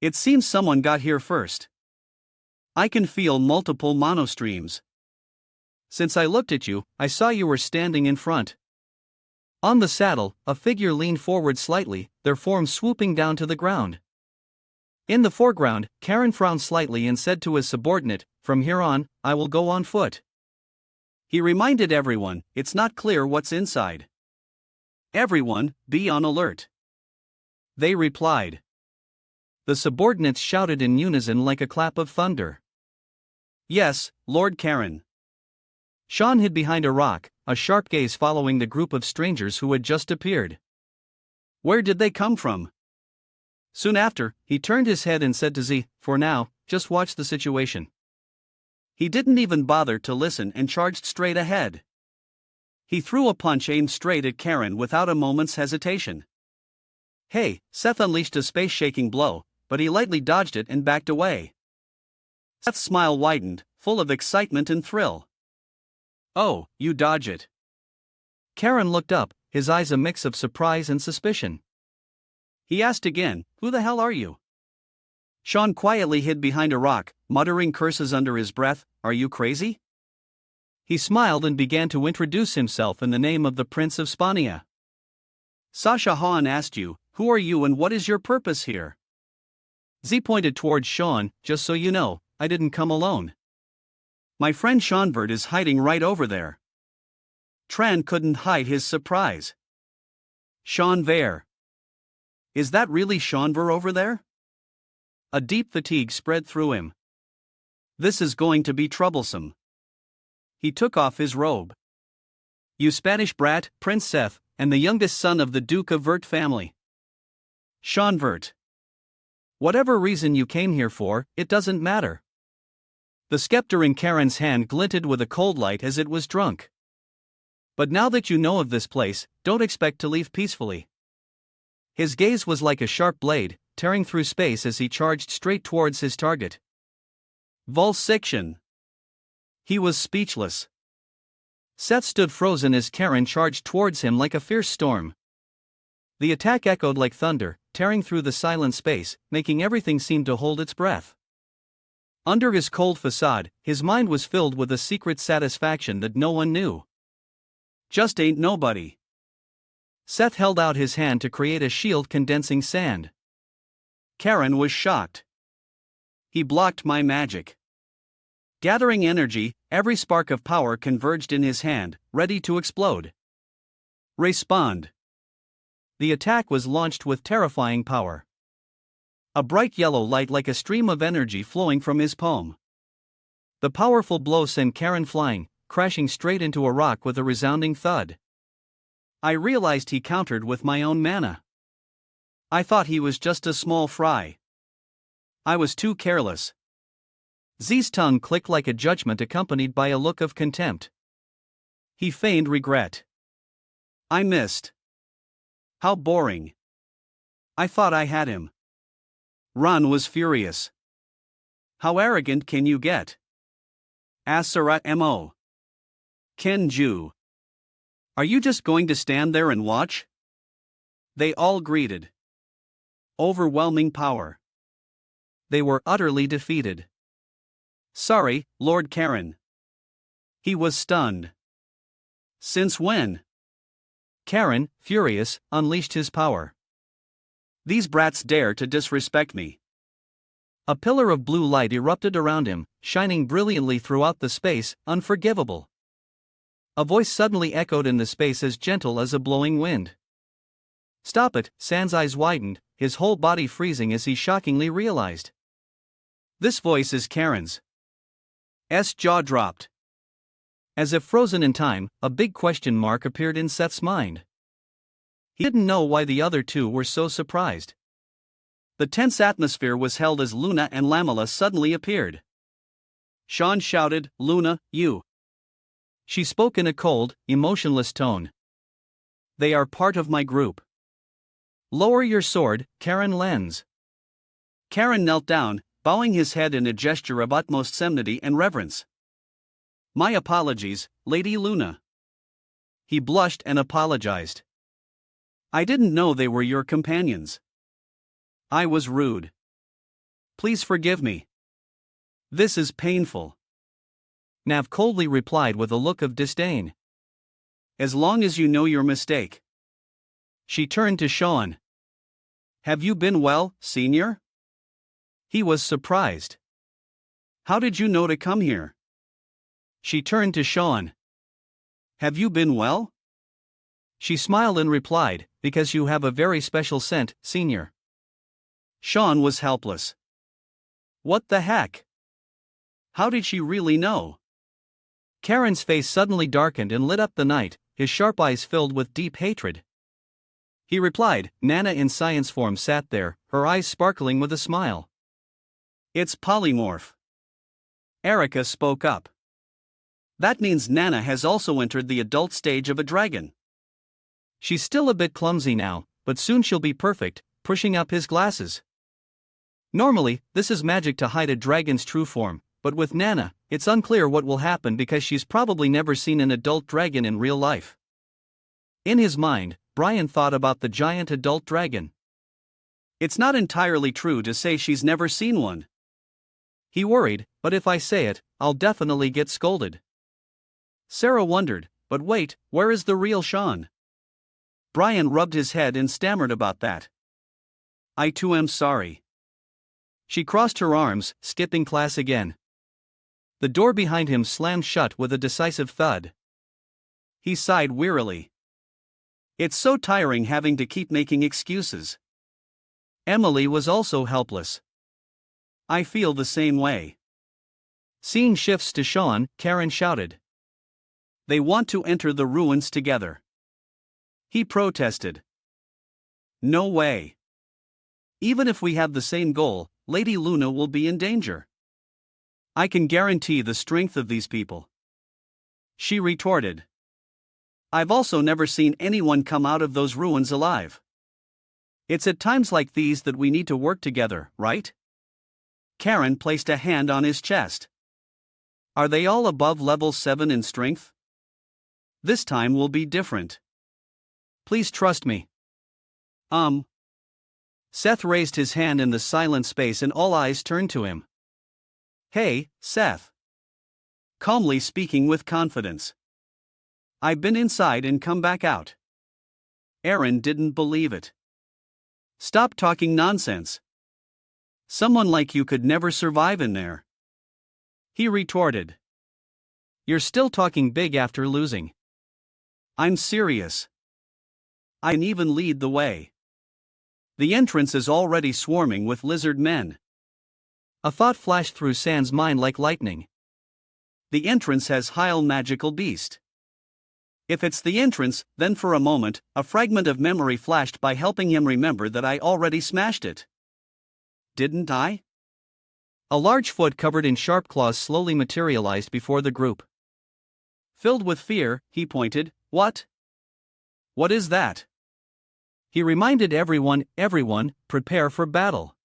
It seems someone got here first. I can feel multiple monostreams. Since I looked at you, I saw you were standing in front. On the saddle, a figure leaned forward slightly, their form swooping down to the ground. In the foreground, Karen frowned slightly and said to his subordinate, From here on, I will go on foot. He reminded everyone, it's not clear what's inside. Everyone, be on alert. They replied. The subordinates shouted in unison like a clap of thunder. Yes, Lord Karen. Sean hid behind a rock, a sharp gaze following the group of strangers who had just appeared. Where did they come from? Soon after, he turned his head and said to Z, For now, just watch the situation. He didn't even bother to listen and charged straight ahead. He threw a punch aimed straight at Karen without a moment's hesitation. Hey, Seth unleashed a space-shaking blow, but he lightly dodged it and backed away. Seth's smile widened, full of excitement and thrill. Oh, you dodge it. Karen looked up, his eyes a mix of surprise and suspicion. He asked again, Who the hell are you? Sean quietly hid behind a rock, muttering curses under his breath, Are you crazy? He smiled and began to introduce himself in the name of the Prince of Spania. Sasha Han asked you, Who are you and what is your purpose here? Z pointed towards Sean, Just so you know, I didn't come alone. My friend Seanvert is hiding right over there. Tran couldn't hide his surprise. Seanver. Is that really Seanver over there? A deep fatigue spread through him. This is going to be troublesome. He took off his robe. You Spanish brat, Prince Seth, and the youngest son of the Duke of Vert family. Seanvert. Whatever reason you came here for, it doesn't matter. The scepter in Karen's hand glinted with a cold light as it was drunk. But now that you know of this place, don't expect to leave peacefully. His gaze was like a sharp blade, tearing through space as he charged straight towards his target. Volsection. He was speechless. Seth stood frozen as Karen charged towards him like a fierce storm. The attack echoed like thunder, tearing through the silent space, making everything seem to hold its breath. Under his cold facade, his mind was filled with a secret satisfaction that no one knew. Just ain't nobody. Seth held out his hand to create a shield condensing sand. Karen was shocked. He blocked my magic. Gathering energy, every spark of power converged in his hand, ready to explode. Respond. The attack was launched with terrifying power. A bright yellow light like a stream of energy flowing from his palm. The powerful blow sent Karen flying, crashing straight into a rock with a resounding thud. I realized he countered with my own mana. I thought he was just a small fry. I was too careless. Z's tongue clicked like a judgment accompanied by a look of contempt. He feigned regret. I missed. How boring. I thought I had him. Ron was furious. How arrogant can you get? Asura mo. Kenju. Are you just going to stand there and watch? They all greeted. Overwhelming power. They were utterly defeated. Sorry, Lord Karen. He was stunned. Since when? Karen, furious, unleashed his power. These brats dare to disrespect me. A pillar of blue light erupted around him, shining brilliantly throughout the space, unforgivable. A voice suddenly echoed in the space as gentle as a blowing wind. Stop it, Sans eyes widened, his whole body freezing as he shockingly realized. This voice is Karen's. S jaw dropped. As if frozen in time, a big question mark appeared in Seth's mind. He didn't know why the other two were so surprised. The tense atmosphere was held as Luna and Lamela suddenly appeared. Sean shouted, "Luna, you." She spoke in a cold, emotionless tone. They are part of my group. Lower your sword, Karen Lenz. Karen knelt down, bowing his head in a gesture of utmost solemnity and reverence. My apologies, Lady Luna. He blushed and apologized. I didn't know they were your companions. I was rude. Please forgive me. This is painful. Nav coldly replied with a look of disdain. As long as you know your mistake. She turned to Sean. Have you been well, Senior? He was surprised. How did you know to come here? She turned to Sean. Have you been well? She smiled and replied, because you have a very special scent, Senior. Sean was helpless. What the heck? How did she really know? Karen's face suddenly darkened and lit up the night, his sharp eyes filled with deep hatred. He replied. Nana in science form sat there, her eyes sparkling with a smile. It's polymorph. Erica spoke up. That means Nana has also entered the adult stage of a dragon. She's still a bit clumsy now, but soon she'll be perfect, pushing up his glasses. Normally, this is magic to hide a dragon's true form, but with Nana, it's unclear what will happen because she's probably never seen an adult dragon in real life. In his mind, Brian thought about the giant adult dragon. It's not entirely true to say she's never seen one. He worried, but if I say it, I'll definitely get scolded. Sarah wondered, but wait, where is the real Sean? Brian rubbed his head and stammered about that. I too am sorry. She crossed her arms, skipping class again. The door behind him slammed shut with a decisive thud. He sighed wearily. It's so tiring having to keep making excuses. Emily was also helpless. I feel the same way. Seeing shifts to Sean, Karen shouted. They want to enter the ruins together. He protested. No way. Even if we have the same goal, Lady Luna will be in danger. I can guarantee the strength of these people. She retorted. I've also never seen anyone come out of those ruins alive. It's at times like these that we need to work together, right? Karen placed a hand on his chest. Are they all above level 7 in strength? This time will be different. Please trust me. Seth raised his hand in the silent space and all eyes turned to him. Hey, Seth. Calmly speaking with confidence. I've been inside and come back out. Aaron didn't believe it. Stop talking nonsense. Someone like you could never survive in there. He retorted. You're still talking big after losing. I'm serious. I can even lead the way. The entrance is already swarming with lizard men. A thought flashed through San's mind like lightning. The entrance has Heil magical beast. If it's the entrance, then for a moment, a fragment of memory flashed by helping him remember that I already smashed it. Didn't I? A large foot covered in sharp claws slowly materialized before the group. Filled with fear, he pointed, What? What is that? He reminded everyone, prepare for battle.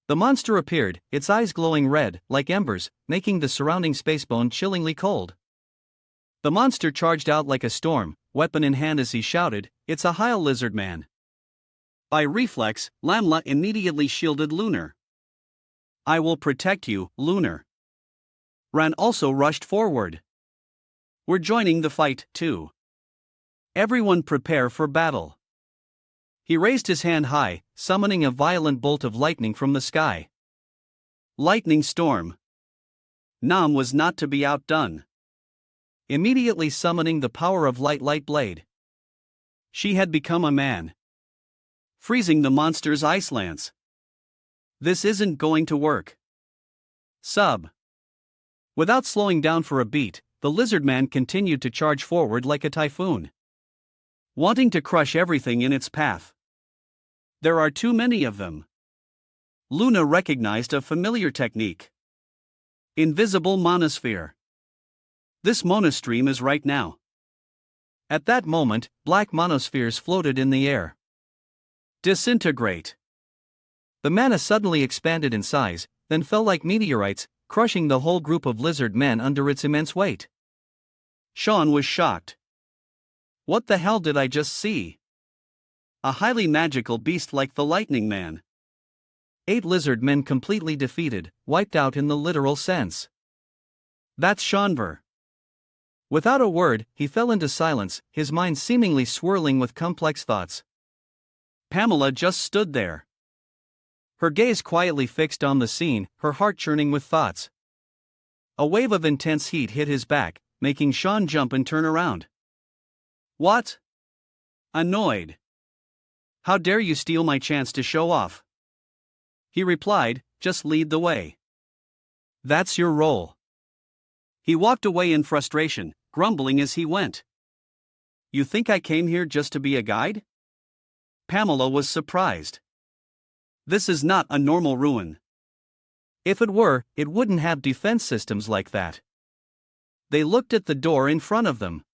The monster appeared, its eyes glowing red, like embers, making the surrounding spacebone chillingly cold. The monster charged out like a storm, weapon in hand as he shouted, It's a Heil lizard man. By reflex, Lamla immediately shielded Lunar. I will protect you, Lunar. Ran also rushed forward. We're joining the fight, too. Everyone prepare for battle. He raised his hand high, summoning a violent bolt of lightning from the sky. Lightning storm. Nam was not to be outdone. Immediately summoning the power of light blade. She had become a man. Freezing the monster's ice lance. This isn't going to work. Without slowing down for a beat, the lizard man continued to charge forward like a typhoon. Wanting to crush everything in its path. There are too many of them. Luna recognized a familiar technique. Invisible monosphere. This monostream is right now. At that moment, black monospheres floated in the air. Disintegrate. The mana suddenly expanded in size, then fell like meteorites, crushing the whole group of lizard men under its immense weight. Sean was shocked. What the hell did I just see? A highly magical beast like the Lightning Man. 8 lizard men completely defeated, wiped out in the literal sense. That's Shanver. Without a word, he fell into silence, his mind seemingly swirling with complex thoughts. Pamela just stood there. Her gaze quietly fixed on the scene, her heart churning with thoughts. A wave of intense heat hit his back, making Sean jump and turn around. What? Annoyed. How dare you steal my chance to show off? He replied, just lead the way. That's your role. He walked away in frustration, grumbling as he went. You think I came here just to be a guide? Pamela was surprised. This is not a normal ruin. If it were, it wouldn't have defense systems like that. They looked at the door in front of them.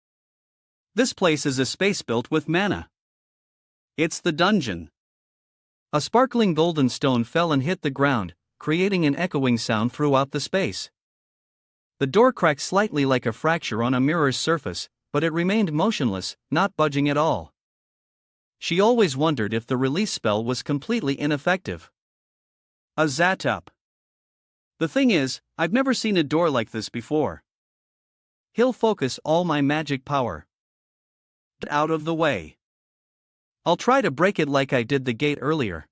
This place is a space built with mana. It's the dungeon. A sparkling golden stone fell and hit the ground, creating an echoing sound throughout the space. The door cracked slightly like a fracture on a mirror's surface, but it remained motionless, not budging at all. She always wondered if the release spell was completely ineffective. A zat-up. The thing is, I've never seen a door like this before. He'll focus all my magic power. Get out of the way. I'll try to break it like I did the gate earlier.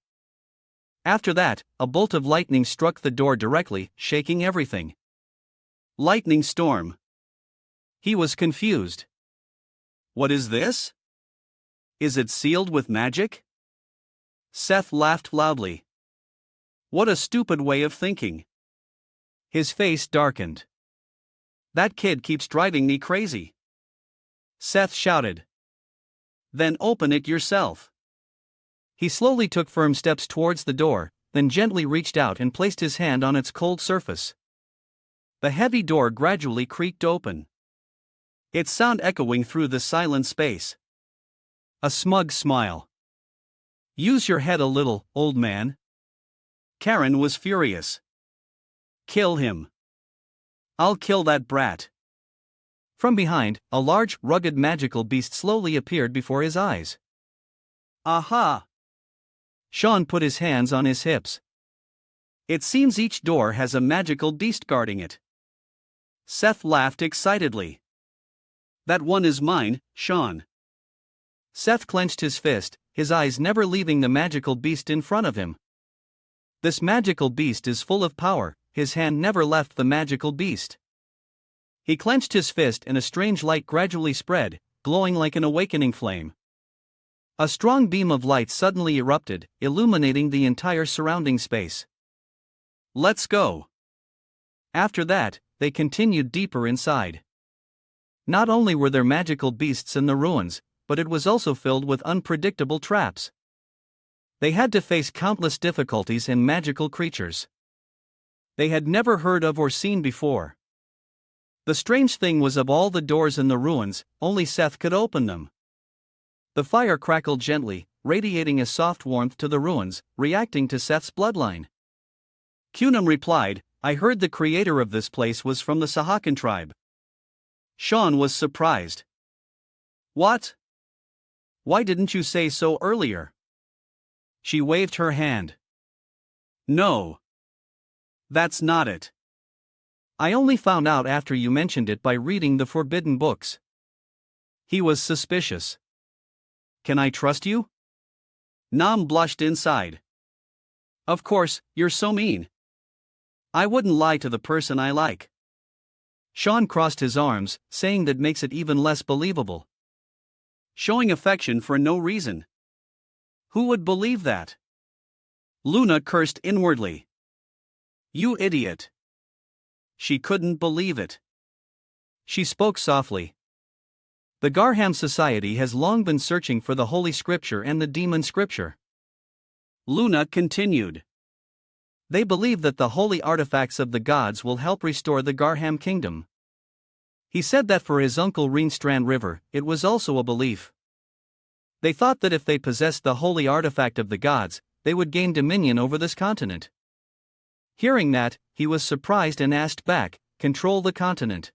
After that, a bolt of lightning struck the door directly, shaking everything. Lightning storm. He was confused. What is this? Is it sealed with magic? Seth laughed loudly. What a stupid way of thinking. His face darkened. That kid keeps driving me crazy. Seth shouted. Then open it yourself. He slowly took firm steps towards the door, then gently reached out and placed his hand on its cold surface. The heavy door gradually creaked open. Its sound echoing through the silent space. A smug smile. Use your head a little, old man. Karen was furious. Kill him. I'll kill that brat. From behind, a large, rugged magical beast slowly appeared before his eyes. Aha! Sean put his hands on his hips. It seems each door has a magical beast guarding it. Seth laughed excitedly. That one is mine, Sean. Seth clenched his fist, his eyes never leaving the magical beast in front of him. This magical beast is full of power, his hand never left the magical beast. He clenched his fist and a strange light gradually spread, glowing like an awakening flame. A strong beam of light suddenly erupted, illuminating the entire surrounding space. Let's go. After that, they continued deeper inside. Not only were there magical beasts in the ruins, but it was also filled with unpredictable traps. They had to face countless difficulties and magical creatures they had never heard of or seen before. The strange thing was, of all the doors in the ruins, only Seth could open them. The fire crackled gently, radiating a soft warmth to the ruins, reacting to Seth's bloodline. Kunam replied, I heard the creator of this place was from the Sahakan tribe. Sean was surprised. What? Why didn't you say so earlier? She waved her hand. No. That's not it. I only found out after you mentioned it by reading the forbidden books. He was suspicious. Can I trust you? Nam blushed inside. Of course, you're so mean. I wouldn't lie to the person I like. Sean crossed his arms, saying that makes it even less believable. Showing affection for no reason. Who would believe that? Luna cursed inwardly. You idiot. She couldn't believe it. She spoke softly. The Garham Society has long been searching for the Holy Scripture and the Demon Scripture. Luna continued. They believe that the holy artifacts of the gods will help restore the Garham kingdom. He said that for his uncle Reinstrand River, it was also a belief. They thought that if they possessed the holy artifact of the gods, they would gain dominion over this continent. Hearing that, he was surprised and asked back, control the continent.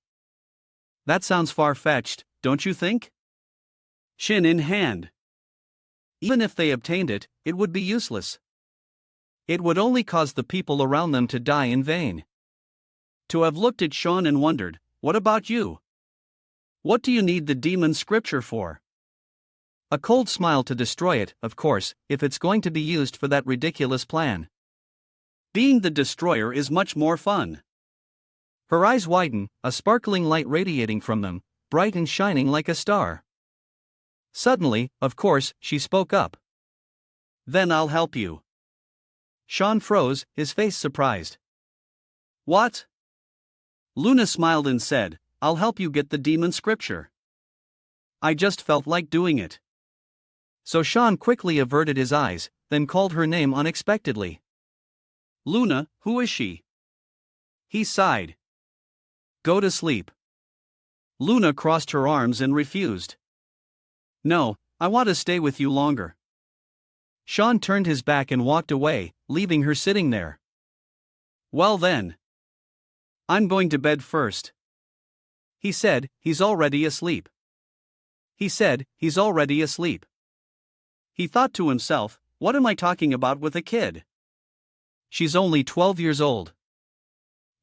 That sounds far-fetched, don't you think? Shin in hand. Even if they obtained it, it would be useless. It would only cause the people around them to die in vain. To have looked at Sean and wondered, what about you? What do you need the demon scripture for? A cold smile to destroy it, of course, if it's going to be used for that ridiculous plan. Being the destroyer is much more fun. Her eyes widen, a sparkling light radiating from them, bright and shining like a star. Suddenly, of course, she spoke up. Then I'll help you. Sean froze, his face surprised. What? Luna smiled and said, I'll help you get the demon scripture. I just felt like doing it. So Sean quickly averted his eyes, then called her name unexpectedly. Luna, who is she? He sighed. Go to sleep. Luna crossed her arms and refused. No, I want to stay with you longer. Sean turned his back and walked away, leaving her sitting there. Well then. I'm going to bed first. He said, he's already asleep. He said, he's already asleep. He thought to himself, what am I talking about with a kid? She's only 12 years old.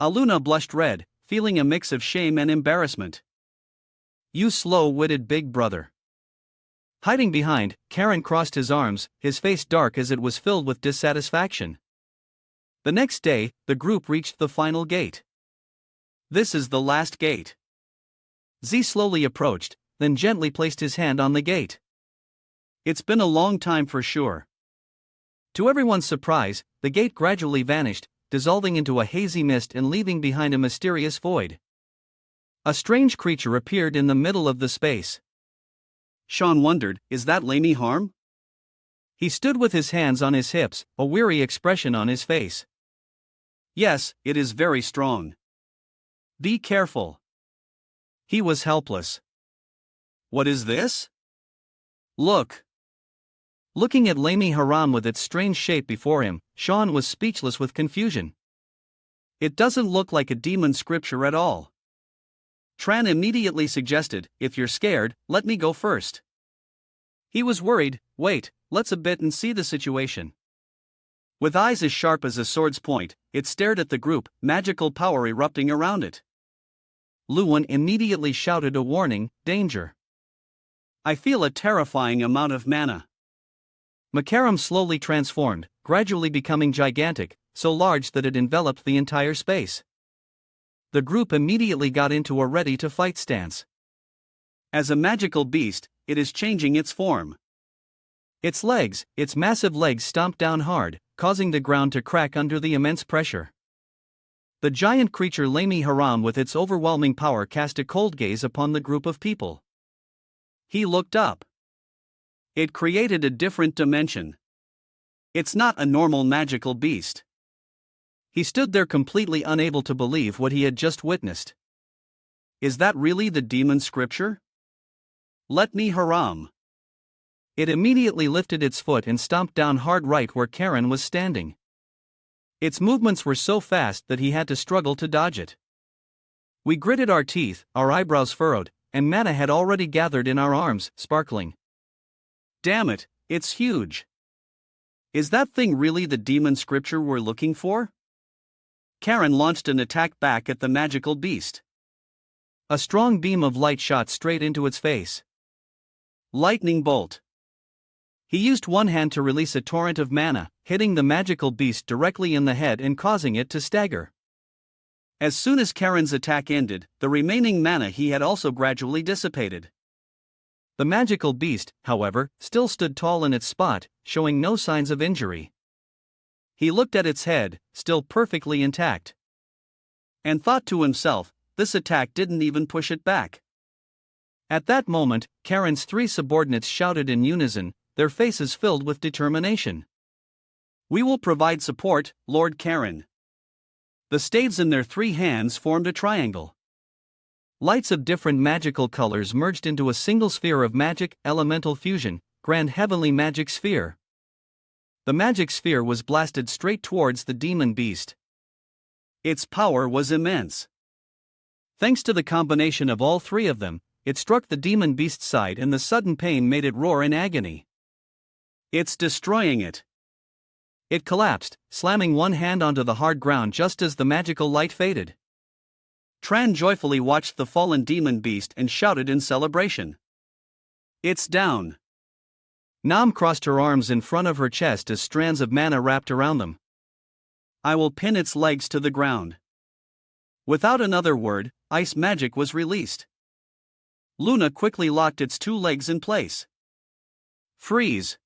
Aluna blushed red, feeling a mix of shame and embarrassment. You slow-witted big brother. Hiding behind, Karen crossed his arms, his face dark as it was filled with dissatisfaction. The next day, the group reached the final gate. This is the last gate. Z slowly approached, then gently placed his hand on the gate. It's been a long time for sure. To everyone's surprise, the gate gradually vanished, dissolving into a hazy mist and leaving behind a mysterious void. A strange creature appeared in the middle of the space. Sean wondered, is that Lamy Harm? He stood with his hands on his hips, a weary expression on his face. Yes, it is very strong. Be careful. He was helpless. What is this? Look. Looking at Lamy Haram with its strange shape before him, Sean was speechless with confusion. It doesn't look like a demon scripture at all. Tran immediately suggested, if you're scared, let me go first. He was worried, Wait, let's a bit and see the situation. With eyes as sharp as a sword's point, it stared at the group, magical power erupting around it. Luan immediately shouted a warning, danger. I feel a terrifying amount of mana. Makaram slowly transformed, gradually becoming gigantic, so large that it enveloped the entire space. The group immediately got into a ready-to-fight stance. As a magical beast, it is changing its form. Its massive legs stomped down hard, causing the ground to crack under the immense pressure. The giant creature Lami Haram with its overwhelming power cast a cold gaze upon the group of people. He looked up. It created a different dimension. It's not a normal magical beast. He stood there completely unable to believe what he had just witnessed. Is that really the demon scripture? Let me haram. It immediately lifted its foot and stomped down hard right where Karen was standing. Its movements were so fast that he had to struggle to dodge it. We gritted our teeth, our eyebrows furrowed, and mana had already gathered in our arms, sparkling. Damn it, it's huge. Is that thing really the demon scripture we're looking for? Karen launched an attack back at the magical beast. A strong beam of light shot straight into its face. Lightning bolt. He used one hand to release a torrent of mana, hitting the magical beast directly in the head and causing it to stagger. As soon as Karen's attack ended, the remaining mana he had also gradually dissipated. The magical beast, however, still stood tall in its spot, showing no signs of injury. He looked at its head, still perfectly intact, and thought to himself, this attack didn't even push it back. At that moment, Karen's three subordinates shouted in unison, their faces filled with determination. We will provide support, Lord Karen. The staves in their three hands formed a triangle. Lights of different magical colors merged into a single sphere of magic, elemental fusion, grand heavenly magic sphere. The magic sphere was blasted straight towards the demon beast. Its power was immense. Thanks to the combination of all three of them, it struck the demon beast's side and the sudden pain made it roar in agony. It's destroying it. It collapsed, slamming one hand onto the hard ground just as the magical light faded. Tran joyfully watched the fallen demon beast and shouted in celebration. It's down. Nam crossed her arms in front of her chest as strands of mana wrapped around them. I will pin its legs to the ground. Without another word, ice magic was released. Luna quickly locked its two legs in place. Freeze!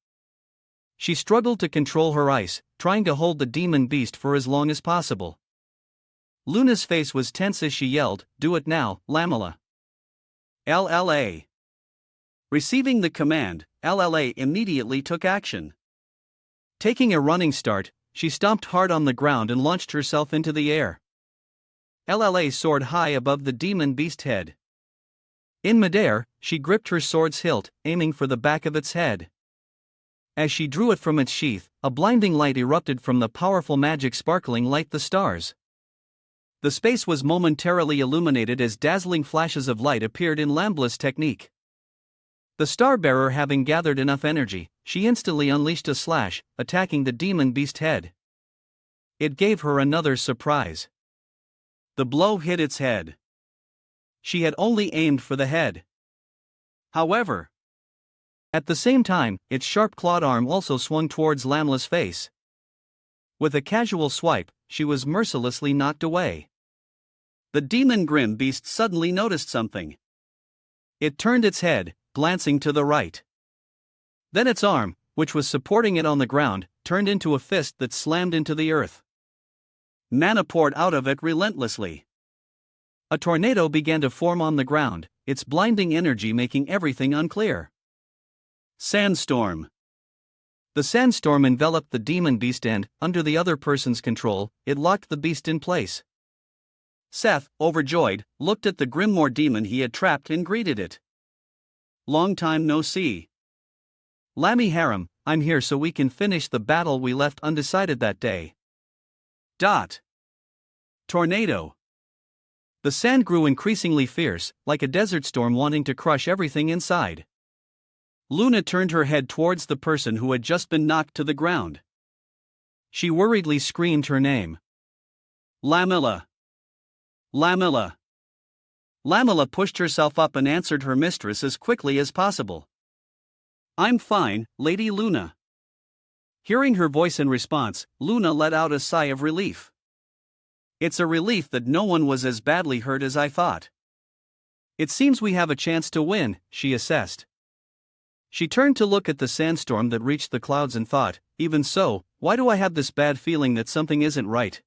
She struggled to control her ice, trying to hold the demon beast for as long as possible. Luna's face was tense as she yelled, "Do it now, Lamela." LLA. Receiving the command, LLA immediately took action. Taking a running start, she stomped hard on the ground and launched herself into the air. LLA soared high above the demon beast head. In midair, she gripped her sword's hilt, aiming for the back of its head. As she drew it from its sheath, a blinding light erupted from the powerful magic sparkling like the stars. The space was momentarily illuminated as dazzling flashes of light appeared in Lambla's technique. The star-bearer having gathered enough energy, she instantly unleashed a slash, attacking the demon beast head. It gave her another surprise. The blow hit its head. She had only aimed for the head. However, at the same time, its sharp-clawed arm also swung towards Lamla's face. With a casual swipe, she was mercilessly knocked away. The demon grim beast suddenly noticed something. It turned its head, glancing to the right. Then its arm, which was supporting it on the ground, turned into a fist that slammed into the earth. Mana poured out of it relentlessly. A tornado began to form on the ground, its blinding energy making everything unclear. Sandstorm. The sandstorm enveloped the demon beast and, under the other person's control, it locked the beast in place. Seth, overjoyed, looked at the Grimoire demon he had trapped and greeted it. Long time no see. Lami Haram, I'm here so we can finish the battle we left undecided that day. Tornado. The sand grew increasingly fierce, like a desert storm wanting to crush everything inside. Luna turned her head towards the person who had just been knocked to the ground. She worriedly screamed her name. Lamilla! Lamilla! Lamilla pushed herself up and answered her mistress as quickly as possible. I'm fine, Lady Luna. Hearing her voice in response, Luna let out a sigh of relief. It's a relief that no one was as badly hurt as I thought. It seems we have a chance to win, she assessed. She turned to look at the sandstorm that reached the clouds and thought, even so, why do I have this bad feeling that something isn't right?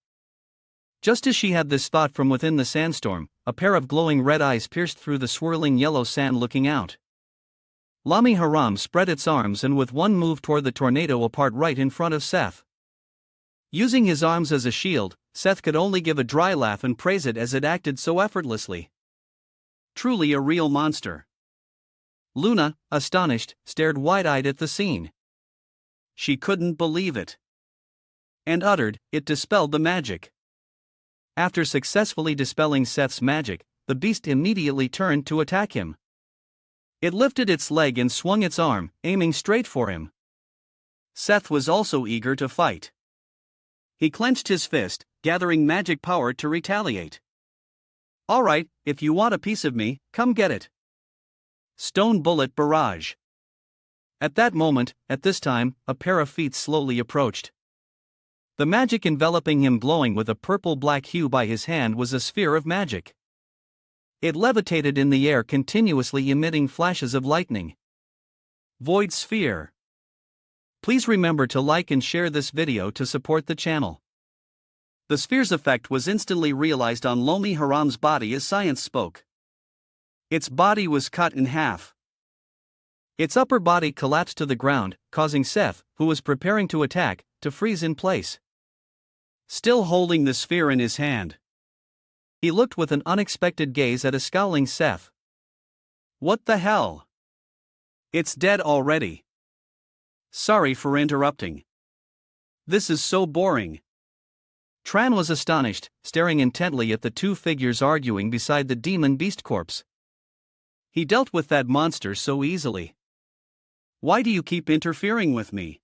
Just as she had this thought from within the sandstorm, a pair of glowing red eyes pierced through the swirling yellow sand looking out. Lami Haram spread its arms and with one move tore the tornado apart right in front of Seth. Using his arms as a shield, Seth could only give a dry laugh and praise it as it acted so effortlessly. Truly a real monster. Luna, astonished, stared wide-eyed at the scene. She couldn't believe it. And uttered, it dispelled the magic. After successfully dispelling Seth's magic, the beast immediately turned to attack him. It lifted its leg and swung its arm, aiming straight for him. Seth was also eager to fight. He clenched his fist, gathering magic power to retaliate. All right, if you want a piece of me, come get it. Stone bullet barrage. At that moment, at this time, a pair of feet slowly approached. The magic enveloping him glowing with a purple-black hue by his hand was a sphere of magic. It levitated in the air continuously emitting flashes of lightning. Void sphere. Please remember to like and share this video to support the channel. The sphere's effect was instantly realized on Lomi Haram's body as science spoke. Its body was cut in half. Its upper body collapsed to the ground, causing Seth, who was preparing to attack, to freeze in place. Still holding the sphere in his hand, he looked with an unexpected gaze at a scowling Seth. What the hell? It's dead already. Sorry for interrupting. This is so boring. Tran was astonished, staring intently at the two figures arguing beside the demon beast corpse. He dealt with that monster so easily. Why do you keep interfering with me?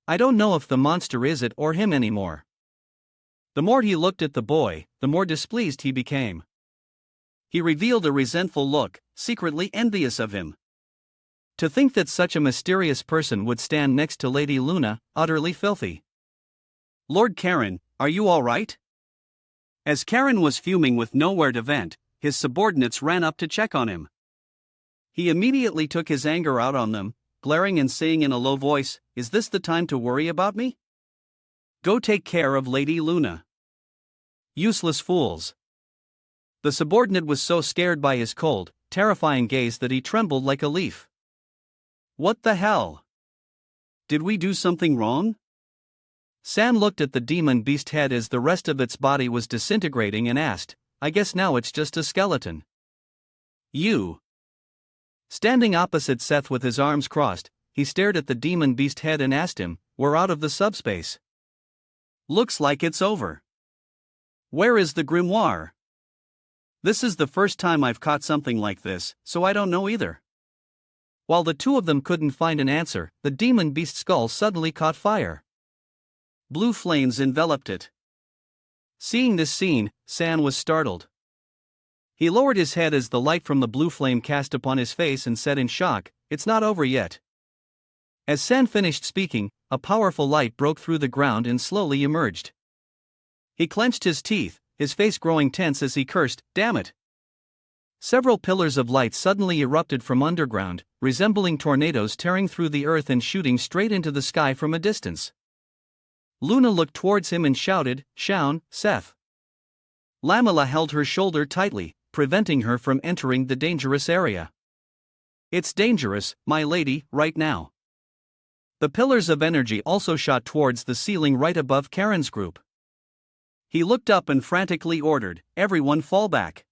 I don't know if the monster is it or him anymore. The more he looked at the boy, the more displeased he became. He revealed a resentful look, secretly envious of him. To think that such a mysterious person would stand next to Lady Luna, utterly filthy. Lord Karen, are you all right? As Karen was fuming with nowhere to vent, his subordinates ran up to check on him. He immediately took his anger out on them, glaring and saying in a low voice, "Is this the time to worry about me? Go take care of Lady Luna. Useless fools." The subordinate was so scared by his cold, terrifying gaze that he trembled like a leaf. What the hell? Did we do something wrong? San looked at the demon beast head as the rest of its body was disintegrating and asked, I guess now it's just a skeleton. You. Standing opposite Seth with his arms crossed, he stared at the demon beast head and asked him, we're out of the subspace. Looks like it's over. Where is the grimoire? This is the first time I've caught something like this, so I don't know either. While the two of them couldn't find an answer, the demon beast's skull suddenly caught fire. Blue flames enveloped it. Seeing this scene, San was startled. He lowered his head as the light from the blue flame cast upon his face and said in shock, it's not over yet. As San finished speaking, a powerful light broke through the ground and slowly emerged. He clenched his teeth, his face growing tense as he cursed, damn it. Several pillars of light suddenly erupted from underground, resembling tornadoes tearing through the earth and shooting straight into the sky from a distance. Luna looked towards him and shouted, Shaun, Seth. Lamilla held her shoulder tightly, preventing her from entering the dangerous area. It's dangerous, my lady, right now. The pillars of energy also shot towards the ceiling right above Karen's group. He looked up and frantically ordered, everyone fall back.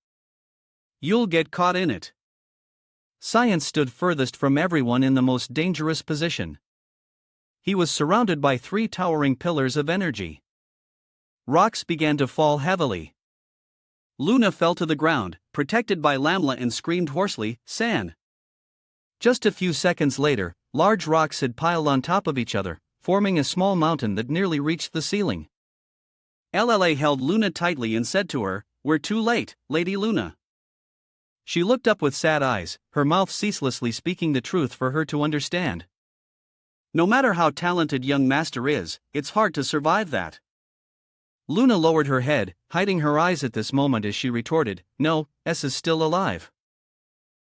You'll get caught in it. Science stood furthest from everyone in the most dangerous position. He was surrounded by 3 towering pillars of energy. Rocks began to fall heavily. Luna fell to the ground, protected by Lamla, and screamed hoarsely, San. Just a few seconds later, large rocks had piled on top of each other, forming a small mountain that nearly reached the ceiling. LLA held Luna tightly and said to her, "We're too late, Lady Luna." She looked up with sad eyes, her mouth ceaselessly speaking the truth for her to understand. No matter how talented young master is, it's hard to survive that. Luna lowered her head, hiding her eyes at this moment as she retorted, "No, S is still alive."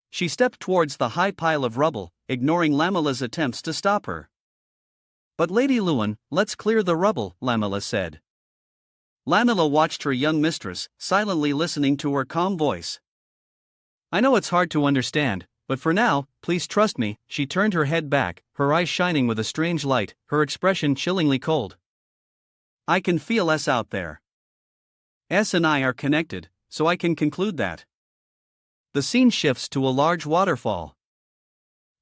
She stepped towards the high pile of rubble, ignoring Lamila's attempts to stop her. "But Lady Luan, let's clear the rubble," Lamila said. Lamila watched her young mistress, silently listening to her calm voice. "I know it's hard to understand, but for now, please trust me." She turned her head back, her eyes shining with a strange light, her expression chillingly cold. "I can feel S out there. S and I are connected, so I can conclude that." The scene shifts to a large waterfall.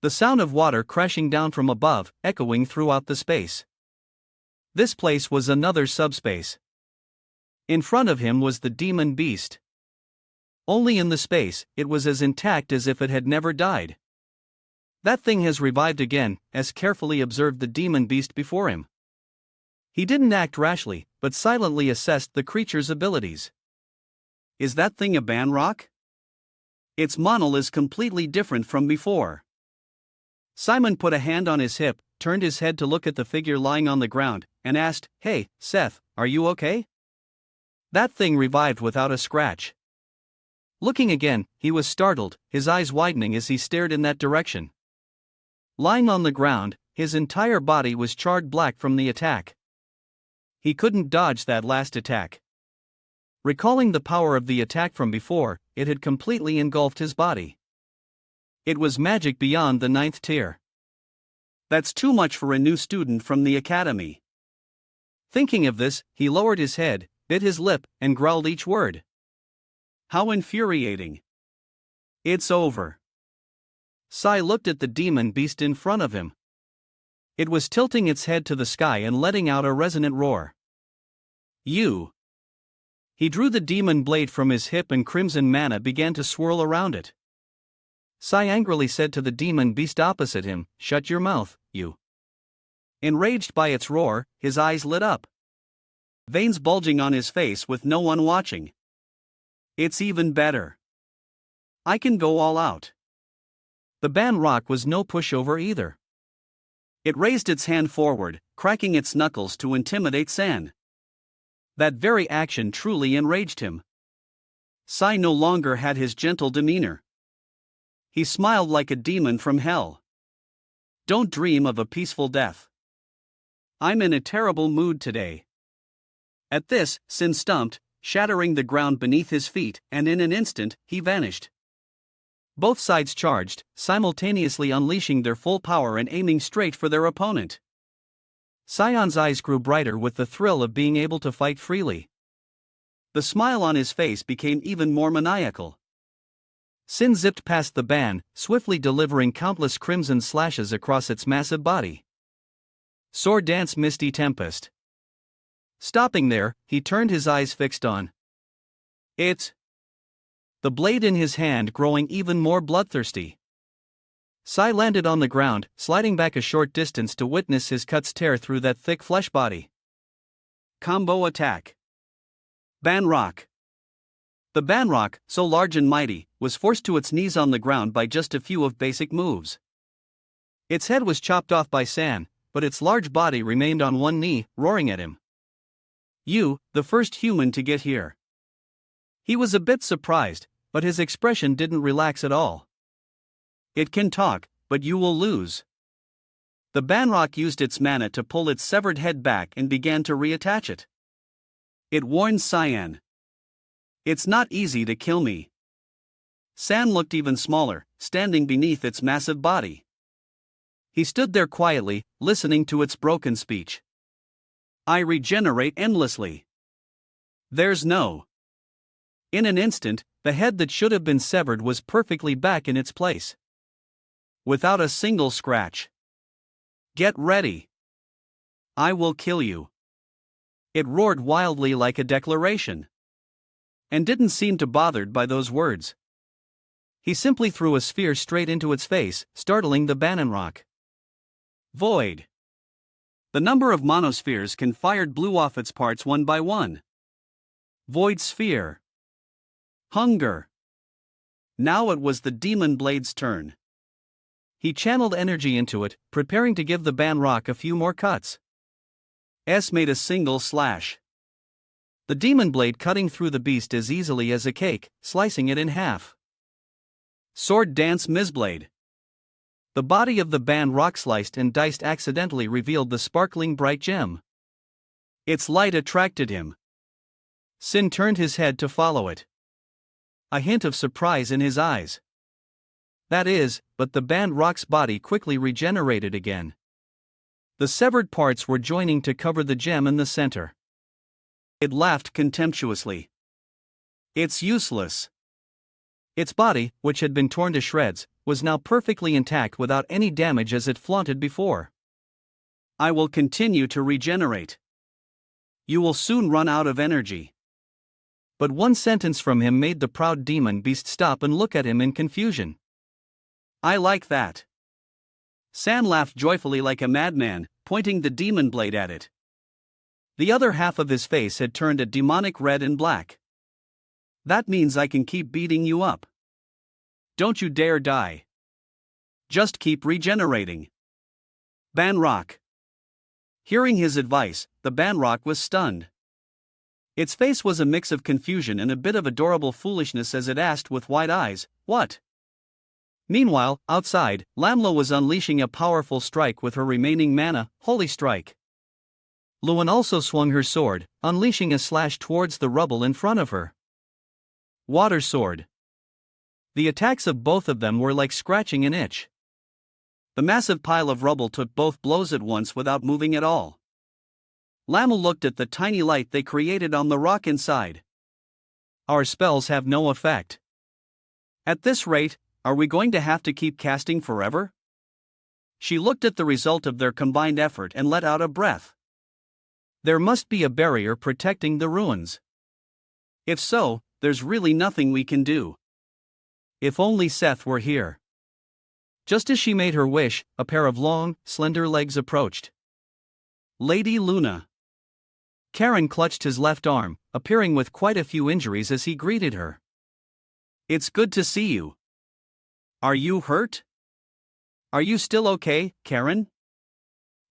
The sound of water crashing down from above, echoing throughout the space. This place was another subspace. In front of him was the demon beast. Only in the space, it was as intact as if it had never died. "That thing has revived again," as carefully observed the demon beast before him. He didn't act rashly, but silently assessed the creature's abilities. "Is that thing a Banrock? Its model is completely different from before." Simon put a hand on his hip, turned his head to look at the figure lying on the ground, and asked, "Hey, Seth, are you okay?" That thing revived without a scratch. Looking again, he was startled, his eyes widening as he stared in that direction. Lying on the ground, his entire body was charred black from the attack. He couldn't dodge that last attack. Recalling the power of the attack from before, it had completely engulfed his body. It was magic beyond the 9th tier. That's too much for a new student from the academy. Thinking of this, he lowered his head, bit his lip, and growled each word. How infuriating. It's over. Sai looked at the demon beast in front of him. It was tilting its head to the sky and letting out a resonant roar. "You." He drew the demon blade from his hip and crimson mana began to swirl around it. Sai angrily said to the demon beast opposite him, "Shut your mouth, you." Enraged by its roar, his eyes lit up. Veins bulging on his face with no one watching. "It's even better. I can go all out." The Banrock was no pushover either. It raised its hand forward, cracking its knuckles to intimidate San. That very action truly enraged him. Sai no longer had his gentle demeanor. He smiled like a demon from hell. "Don't dream of a peaceful death. I'm in a terrible mood today." At this, Sin stumped, shattering the ground beneath his feet, and in an instant, he vanished. Both sides charged, simultaneously unleashing their full power and aiming straight for their opponent. Sion's eyes grew brighter with the thrill of being able to fight freely. The smile on his face became even more maniacal. Sin zipped past the ban, swiftly delivering countless crimson slashes across its massive body. Sword Dance Misty Tempest. Stopping there, he turned his eyes fixed on it. The blade in his hand growing even more bloodthirsty. Sai landed on the ground, sliding back a short distance to witness his cuts tear through that thick flesh body. Combo attack. Banrock. The Banrock, so large and mighty, was forced to its knees on the ground by just a few of basic moves. Its head was chopped off by San, but its large body remained on one knee, roaring at him. "You, the first human to get here." He was a bit surprised, but his expression didn't relax at all. "It can talk, but you will lose." The Banrock used its mana to pull its severed head back and began to reattach it. It warned Cyan. "It's not easy to kill me." San looked even smaller, standing beneath its massive body. He stood there quietly, listening to its broken speech. "I regenerate endlessly. There's no." In an instant, the head that should have been severed was perfectly back in its place. Without a single scratch. "Get ready. I will kill you." It roared wildly like a declaration. And didn't seem too bothered by those words. He simply threw a sphere straight into its face, startling the Bananrock. Void. The number of monospheres fired blew off its parts one by one. Void sphere. Hunger. Now it was the demon blade's turn. He channeled energy into it, preparing to give the Banrock a few more cuts. S made a single slash. The demon blade cutting through the beast as easily as a cake, slicing it in half. Sword dance Mizblade. The body of the Banrock sliced and diced accidentally revealed the sparkling bright gem. Its light attracted him. Sin turned his head to follow it. A hint of surprise in his eyes. That is, but the Banrock's body quickly regenerated again. The severed parts were joining to cover the gem in the center. It laughed contemptuously. It's useless. Its body, which had been torn to shreds, was now perfectly intact without any damage as it flaunted before. I will continue to regenerate. You will soon run out of energy. But one sentence from him made the proud demon beast stop and look at him in confusion. I like that. San laughed joyfully like a madman, pointing the demon blade at it. The other half of his face had turned a demonic red and black. That means I can keep beating you up. Don't you dare die. Just keep regenerating. Banrock. Hearing his advice, the Banrock was stunned. Its face was a mix of confusion and a bit of adorable foolishness as it asked with wide eyes, "What?" Meanwhile, outside, Lamlo was unleashing a powerful strike with her remaining mana, Holy Strike. Luan also swung her sword, unleashing a slash towards the rubble in front of her. Water Sword. The attacks of both of them were like scratching an itch. The massive pile of rubble took both blows at once without moving at all. Lamlo looked at the tiny light they created on the rock inside. Our spells have no effect. At this rate, are we going to have to keep casting forever? She looked at the result of their combined effort and let out a breath. There must be a barrier protecting the ruins. If so, there's really nothing we can do. If only Seth were here. Just as she made her wish, a pair of long, slender legs approached. Lady Luna. Karen clutched his left arm, appearing with quite a few injuries as he greeted her. It's good to see you. Are you hurt? Are you still okay, Karen?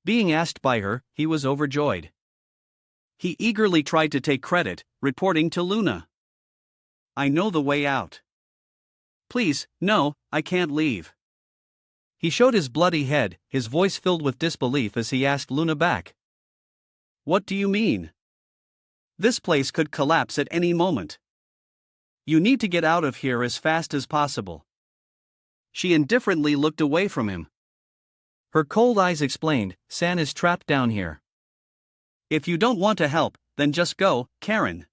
Being asked by her, he was overjoyed. He eagerly tried to take credit, reporting to Luna. I know the way out. Please, no, I can't leave. He showed his bloody head, his voice filled with disbelief as he asked Luna back. What do you mean? This place could collapse at any moment. You need to get out of here as fast as possible. She indifferently looked away from him. Her cold eyes explained, San is trapped down here. If you don't want to help, then just go, Karen.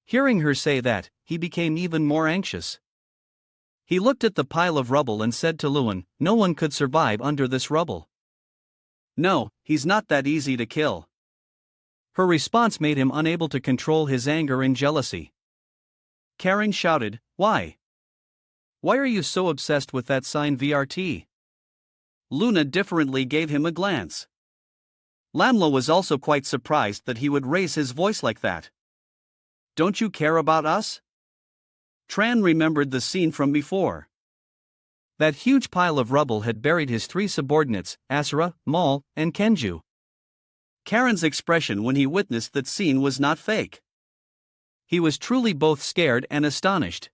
Hearing her say that, he became even more anxious. He looked at the pile of rubble and said to Luan, no one could survive under this rubble. No, he's not that easy to kill. Her response made him unable to control his anger and jealousy. Karen shouted, Why? Why are you so obsessed with that sign VRT? Luna differently gave him a glance. Lamlo was also quite surprised that he would raise his voice like that. Don't you care about us? Tran remembered the scene from before. That huge pile of rubble had buried his three subordinates, Asura, Mal, and Kenju. Karen's expression when he witnessed that scene was not fake. He was truly both scared and astonished.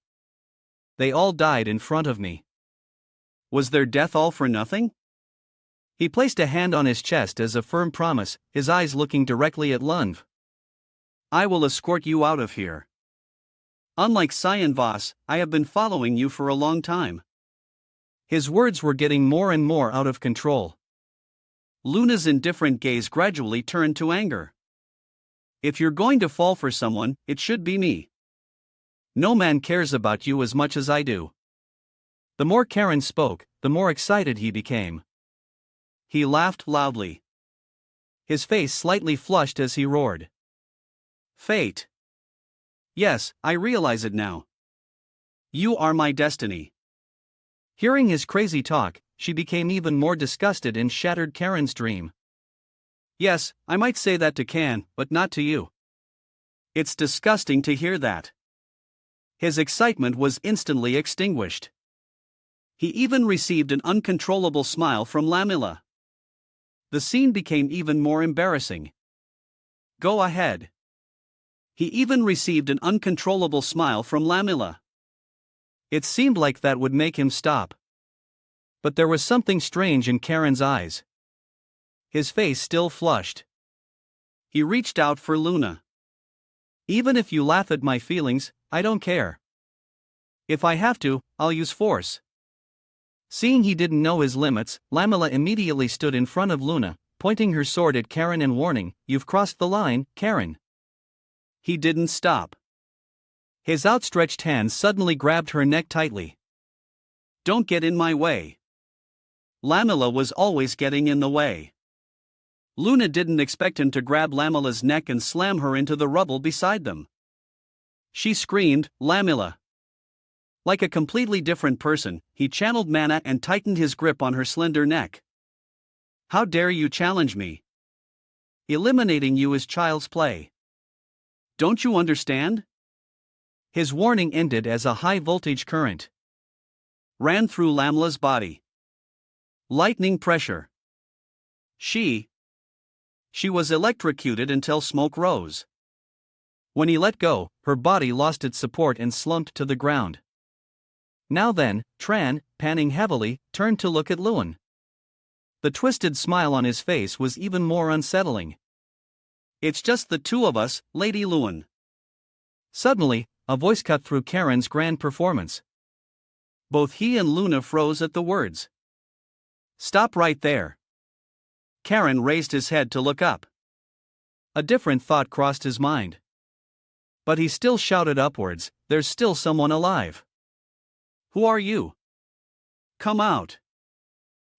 They all died in front of me. Was their death all for nothing? He placed a hand on his chest as a firm promise, his eyes looking directly at Lunv. I will escort you out of here. Unlike Cyan Voss, I have been following you for a long time. His words were getting more and more out of control. Luna's indifferent gaze gradually turned to anger. If you're going to fall for someone, it should be me. No man cares about you as much as I do. The more Karen spoke, the more excited he became. He laughed loudly. His face slightly flushed as he roared. Fate. Yes, I realize it now. You are my destiny. Hearing his crazy talk, she became even more disgusted and shattered Karen's dream. Yes, I might say that to Can, but not to you. It's disgusting to hear that. His excitement was instantly extinguished. He even received an uncontrollable smile from Lamila. The scene became even more embarrassing. Go ahead. He even received an uncontrollable smile from Lamila. It seemed like that would make him stop. But there was something strange in Karen's eyes. His face still flushed. He reached out for Luna. Even if you laugh at my feelings, I don't care. If I have to, I'll use force. Seeing he didn't know his limits, Lamila immediately stood in front of Luna, pointing her sword at Karen and warning, "You've crossed the line, Karen." He didn't stop. His outstretched hand suddenly grabbed her neck tightly. Don't get in my way. Lamila was always getting in the way. Luna didn't expect him to grab Lamila's neck and slam her into the rubble beside them. She screamed, "Lamila!" Like a completely different person, he channeled mana and tightened his grip on her slender neck. How dare you challenge me? Eliminating you is child's play. Don't you understand? His warning ended as a high-voltage current ran through Lamila's body. Lightning pressure. She was electrocuted until smoke rose. When he let go, her body lost its support and slumped to the ground. Now then, Tran, panting heavily, turned to look at Lewin. The twisted smile on his face was even more unsettling. It's just the two of us, Lady Lewin. Suddenly, a voice cut through Karen's grand performance. Both he and Luna froze at the words. Stop right there. Karen raised his head to look up. A different thought crossed his mind. But he still shouted upwards, "There's still someone alive." Who are you? Come out.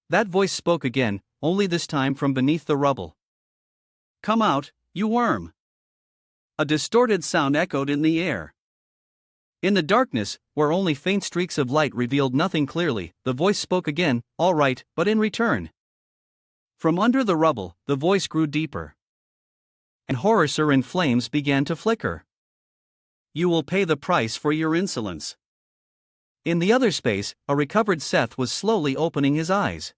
That voice spoke again, only this time from beneath the rubble. Come out, you worm. A distorted sound echoed in the air. In the darkness, where only faint streaks of light revealed nothing clearly, the voice spoke again, "All right, but in return." From under the rubble, the voice grew deeper. And horror in flames began to flicker. You will pay the price for your insolence. In the other space, a recovered Seth was slowly opening his eyes.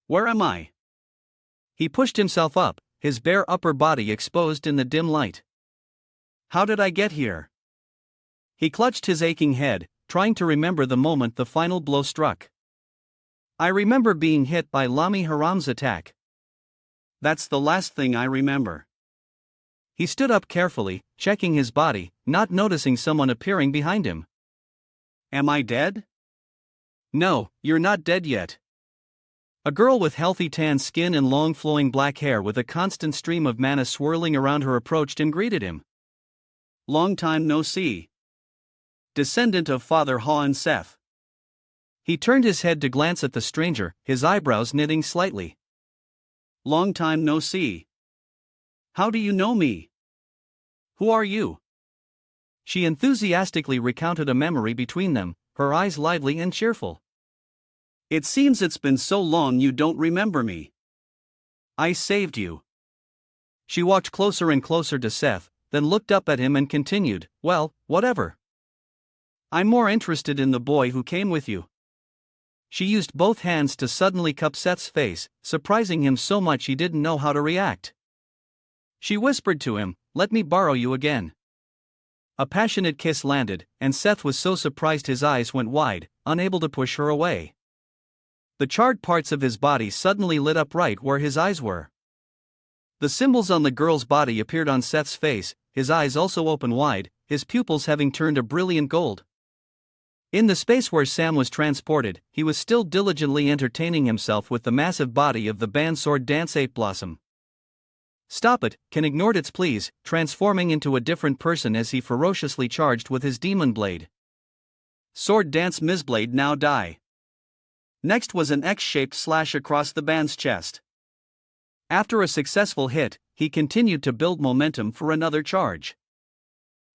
Where am I? He pushed himself up, his bare upper body exposed in the dim light. How did I get here? He clutched his aching head, trying to remember the moment the final blow struck. I remember being hit by Lami Haram's attack. That's the last thing I remember. He stood up carefully, checking his body, not noticing someone appearing behind him. Am I dead? No, you're not dead yet. A girl with healthy tan skin and long flowing black hair with a constant stream of mana swirling around her approached and greeted him. Long time no see. Descendant of Father Ha and Seth. He turned his head to glance at the stranger, his eyebrows knitting slightly. Long time no see. How do you know me? Who are you? She enthusiastically recounted a memory between them, her eyes lively and cheerful. It seems it's been so long you don't remember me. I saved you. She walked closer and closer to Seth, then looked up at him and continued, "Well, whatever. I'm more interested in the boy who came with you." She used both hands to suddenly cup Seth's face, surprising him so much he didn't know how to react. She whispered to him, "Let me borrow you again." A passionate kiss landed, and Seth was so surprised his eyes went wide, unable to push her away. The charred parts of his body suddenly lit up right where his eyes were. The symbols on the girl's body appeared on Seth's face, his eyes also opened wide, his pupils having turned a brilliant gold. In the space where Sam was transported, he was still diligently entertaining himself with the massive body of the band-sword dance ape Blossom. "Stop it," Ken ignored its pleas, transforming into a different person as he ferociously charged with his demon blade. Sword dance Mizblade now die. Next was an X-shaped slash across the band's chest. After a successful hit, he continued to build momentum for another charge.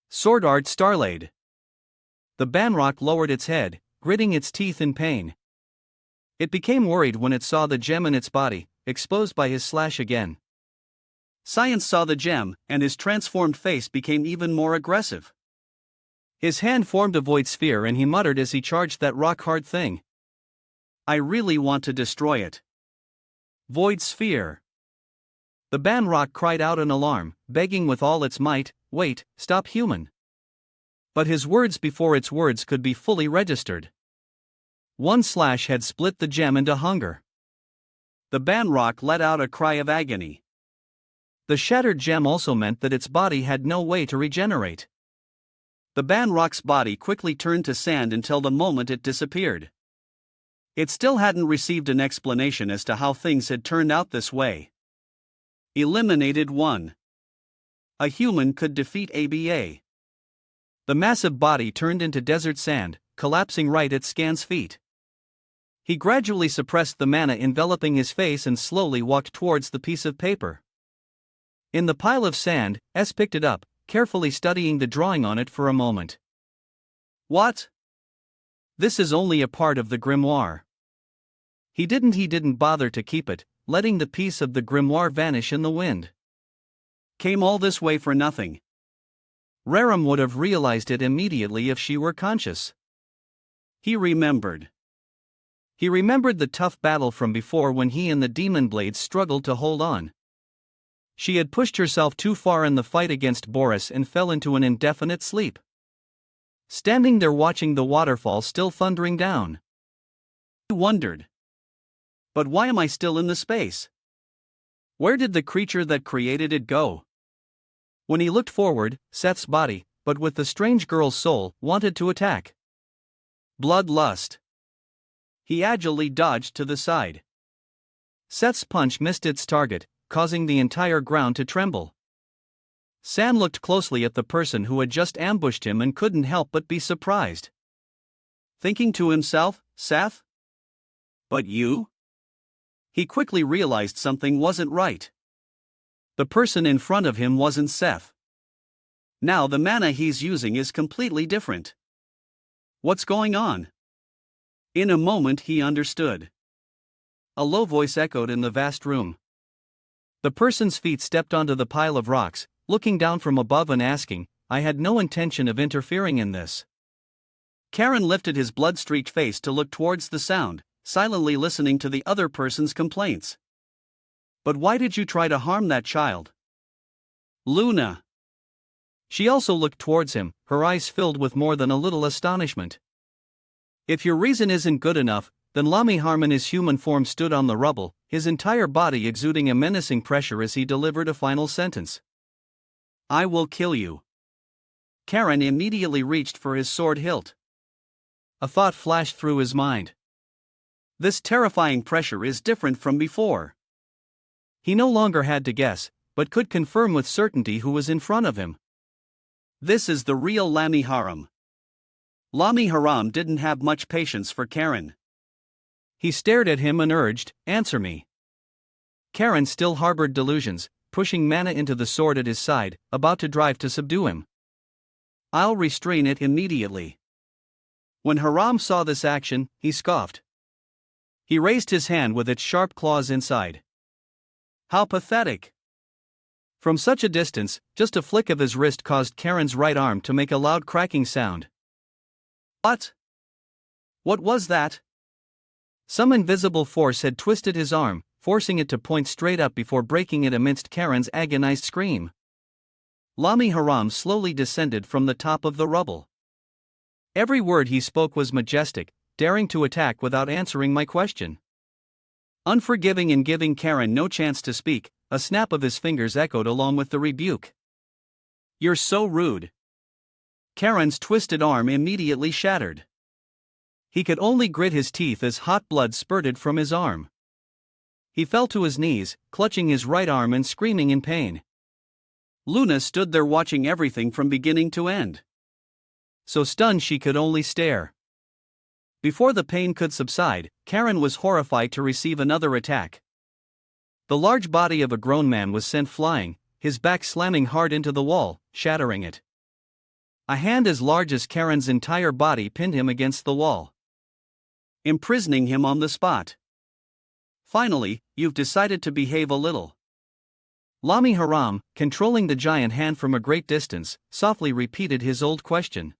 Sword Art Starlade. The Banrock lowered its head, gritting its teeth in pain. It became worried when it saw the gem in its body, exposed by his slash again. Science saw the gem, and his transformed face became even more aggressive. His hand formed a void sphere and he muttered as he charged that rock-hard thing. I really want to destroy it. Void sphere. The Banrock cried out in alarm, begging with all its might, wait, stop human. But his words before its words could be fully registered. One slash had split the gem into hunger. The Banrock let out a cry of agony. The shattered gem also meant that its body had no way to regenerate. The Banrock's body quickly turned to sand until the moment it disappeared. It still hadn't received an explanation as to how things had turned out this way. Eliminated 1. A human could defeat ABA. The massive body turned into desert sand, collapsing right at Scan's feet. He gradually suppressed the mana enveloping his face and slowly walked towards the piece of paper. In the pile of sand, S picked it up, carefully studying the drawing on it for a moment. What? This is only a part of the grimoire. He didn't bother to keep it, letting the piece of the grimoire vanish in the wind. Came all this way for nothing. Rerum would have realized it immediately if she were conscious. He remembered. He remembered the tough battle from before when he and the demon blades struggled to hold on. She had pushed herself too far in the fight against Boris and fell into an indefinite sleep. Standing there watching the waterfall still thundering down. He wondered. But why am I still in the space? Where did the creature that created it go? When he looked forward, Seth's body, but with the strange girl's soul, wanted to attack. Bloodlust. He agilely dodged to the side. Seth's punch missed its target, causing the entire ground to tremble. Sam looked closely at the person who had just ambushed him and couldn't help but be surprised. Thinking to himself, Seth? But you? He quickly realized something wasn't right. The person in front of him wasn't Seth. Now the mana he's using is completely different. What's going on? In a moment he understood. A low voice echoed in the vast room. The person's feet stepped onto the pile of rocks, looking down from above and asking, I had no intention of interfering in this. Karen lifted his blood-streaked face to look towards the sound, silently listening to the other person's complaints. But why did you try to harm that child? Luna. She also looked towards him, her eyes filled with more than a little astonishment. If your reason isn't good enough, then Lami Harmon's human form stood on the rubble, his entire body exuding a menacing pressure as he delivered a final sentence. I will kill you. Karen immediately reached for his sword hilt. A thought flashed through his mind. This terrifying pressure is different from before. He no longer had to guess, but could confirm with certainty who was in front of him. This is the real Lami Haram. Lami Haram didn't have much patience for Karen. He stared at him and urged, answer me. Karen still harbored delusions, pushing mana into the sword at his side, about to drive to subdue him. I'll restrain it immediately. When Haram saw this action, he scoffed. He raised his hand with its sharp claws inside. How pathetic! From such a distance, just a flick of his wrist caused Karen's right arm to make a loud cracking sound. What? What was that? Some invisible force had twisted his arm, forcing it to point straight up before breaking it amidst Karen's agonized scream. Lami Haram slowly descended from the top of the rubble. Every word he spoke was majestic, daring to attack without answering my question. Unforgiving and giving Karen no chance to speak, a snap of his fingers echoed along with the rebuke. You're so rude. Karen's twisted arm immediately shattered. He could only grit his teeth as hot blood spurted from his arm. He fell to his knees, clutching his right arm and screaming in pain. Luna stood there watching everything from beginning to end. So stunned she could only stare. Before the pain could subside, Karen was horrified to receive another attack. The large body of a grown man was sent flying, his back slamming hard into the wall, shattering it. A hand as large as Karen's entire body pinned him against the wall, imprisoning him on the spot. Finally, you've decided to behave a little. Lami Haram, controlling the giant hand from a great distance, softly repeated his old question.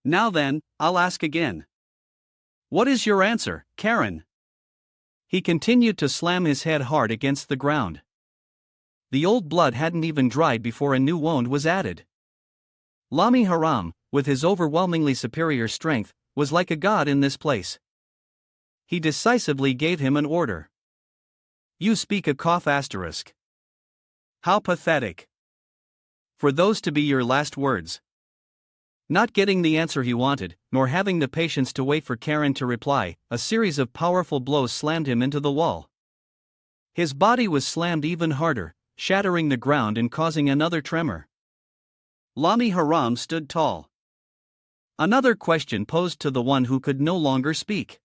Now then, I'll ask again. What is your answer, Karen? He continued to slam his head hard against the ground. The old blood hadn't even dried before a new wound was added. Lami Haram, with his overwhelmingly superior strength, was like a god in this place. He decisively gave him an order. You speak a cough asterisk. How pathetic. For those to be your last words. Not getting the answer he wanted, nor having the patience to wait for Karen to reply, a series of powerful blows slammed him into the wall. His body was slammed even harder, shattering the ground and causing another tremor. Lami Haram stood tall. Another question posed to the one who could no longer speak.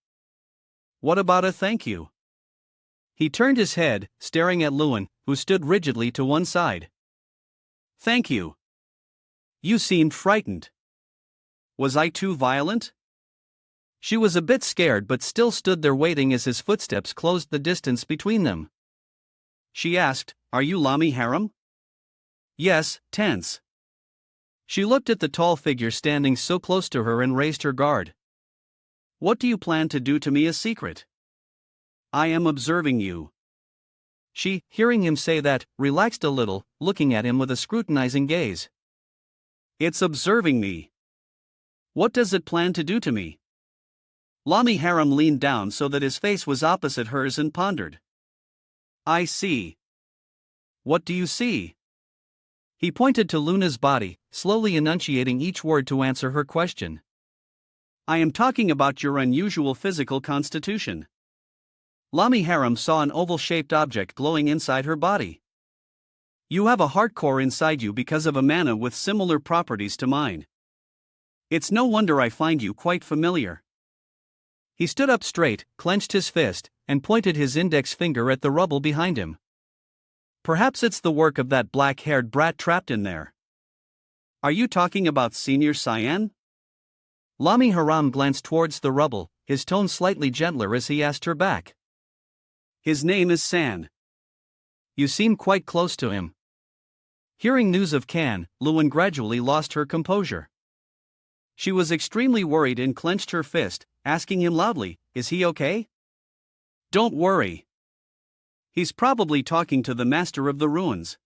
What about a thank you? He turned his head, staring at Lewin, who stood rigidly to one side. Thank you. You seemed frightened. Was I too violent? She was a bit scared but still stood there waiting as his footsteps closed the distance between them. She asked, Are you Lami Haram? Yes, tense. She looked at the tall figure standing so close to her and raised her guard. What do you plan to do to me a secret? I am observing you. She, hearing him say that, relaxed a little, looking at him with a scrutinizing gaze. It's observing me. What does it plan to do to me? Lami Haram leaned down so that his face was opposite hers and pondered. I see. What do you see? He pointed to Luna's body, slowly enunciating each word to answer her question. I am talking about your unusual physical constitution. Lami Haram saw an oval-shaped object glowing inside her body. You have a heart core inside you because of a mana with similar properties to mine. It's no wonder I find you quite familiar. He stood up straight, clenched his fist, and pointed his index finger at the rubble behind him. Perhaps it's the work of that black-haired brat trapped in there. Are you talking about Senior Cyan? Lami Haram glanced towards the rubble, his tone slightly gentler as he asked her back. His name is San. You seem quite close to him. Hearing news of Can, Lewin gradually lost her composure. She was extremely worried and clenched her fist, asking him loudly, Is he okay? Don't worry. He's probably talking to the master of the ruins.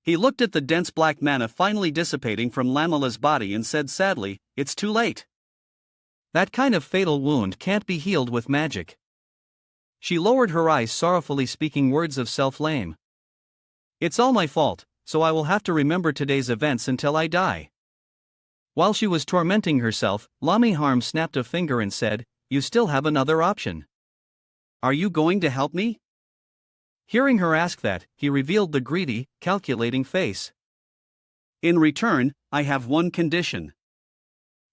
He looked at the dense black mana finally dissipating from Lamela's body and said sadly, It's too late. That kind of fatal wound can't be healed with magic. She lowered her eyes sorrowfully, speaking words of self-blame. It's all my fault, so I will have to remember today's events until I die. While she was tormenting herself, Lami Haram snapped a finger and said, You still have another option. Are you going to help me? Hearing her ask that, he revealed the greedy, calculating face. In return, I have one condition.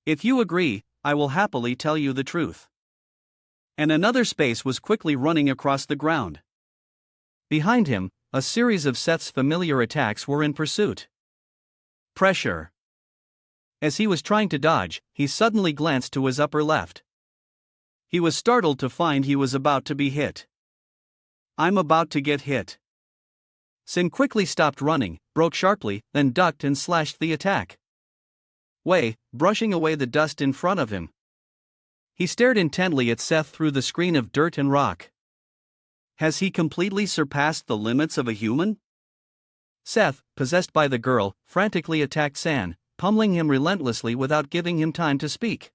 If you agree, I will happily tell you the truth. And another space was quickly running across the ground. Behind him, a series of Seth's familiar attacks were in pursuit. Pressure. As he was trying to dodge, he suddenly glanced to his upper left. He was startled to find he was about to be hit. I'm about to get hit. Sin quickly stopped running, broke sharply, then ducked and slashed the attack. Wei, brushing away the dust in front of him. He stared intently at Seth through the screen of dirt and rock. Has he completely surpassed the limits of a human? Seth, possessed by the girl, frantically attacked San, pummeling him relentlessly without giving him time to speak.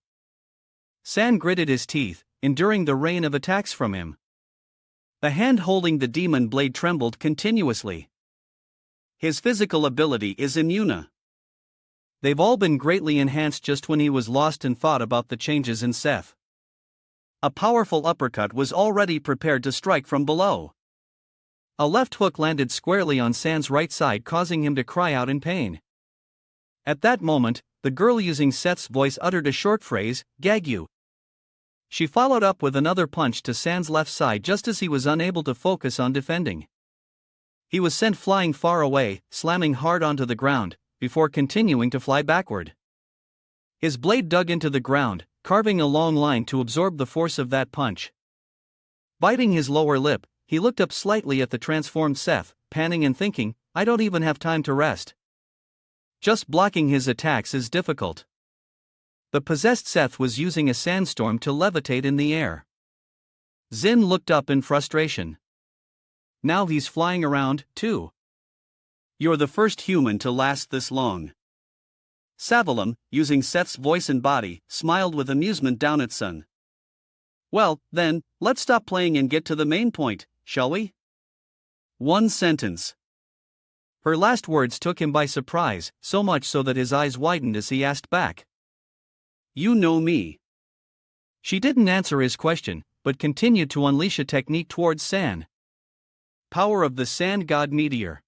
San gritted his teeth, enduring the rain of attacks from him. The hand holding the demon blade trembled continuously. His physical ability is immune. They've all been greatly enhanced just when he was lost and thought about the changes in Seth. A powerful uppercut was already prepared to strike from below. A left hook landed squarely on San's right side, causing him to cry out in pain. At that moment, the girl using Seth's voice uttered a short phrase, "Gag you." She followed up with another punch to San's left side just as he was unable to focus on defending. He was sent flying far away, slamming hard onto the ground, before continuing to fly backward. His blade dug into the ground, carving a long line to absorb the force of that punch. Biting his lower lip, he looked up slightly at the transformed Seth, panting and thinking, I don't even have time to rest. Just blocking his attacks is difficult. The possessed Seth was using a sandstorm to levitate in the air. Zin looked up in frustration. Now he's flying around, too. You're the first human to last this long. Savalam, using Seth's voice and body, smiled with amusement down at Sun. Well, then, let's stop playing and get to the main point, shall we? One sentence. Her last words took him by surprise, so much so that his eyes widened as he asked back. You know me. She didn't answer his question, but continued to unleash a technique towards San. Power of the Sand God Meteor.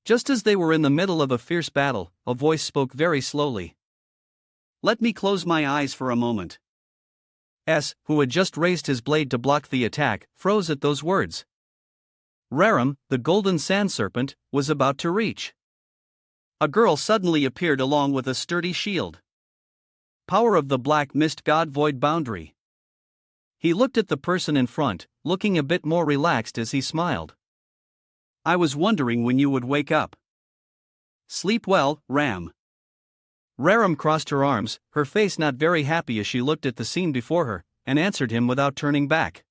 Just as they were in the middle of a fierce battle, a voice spoke very slowly. Let me close my eyes for a moment. S, who had just raised his blade to block the attack, froze at those words. Raram, the golden sand serpent, was about to reach. A girl suddenly appeared along with a sturdy shield. Power of the black mist god void boundary. He looked at the person in front, looking a bit more relaxed as he smiled. I was wondering when you would wake up. Sleep well, Ram. Raram crossed her arms, her face not very happy as she looked at the scene before her, and answered him without turning back.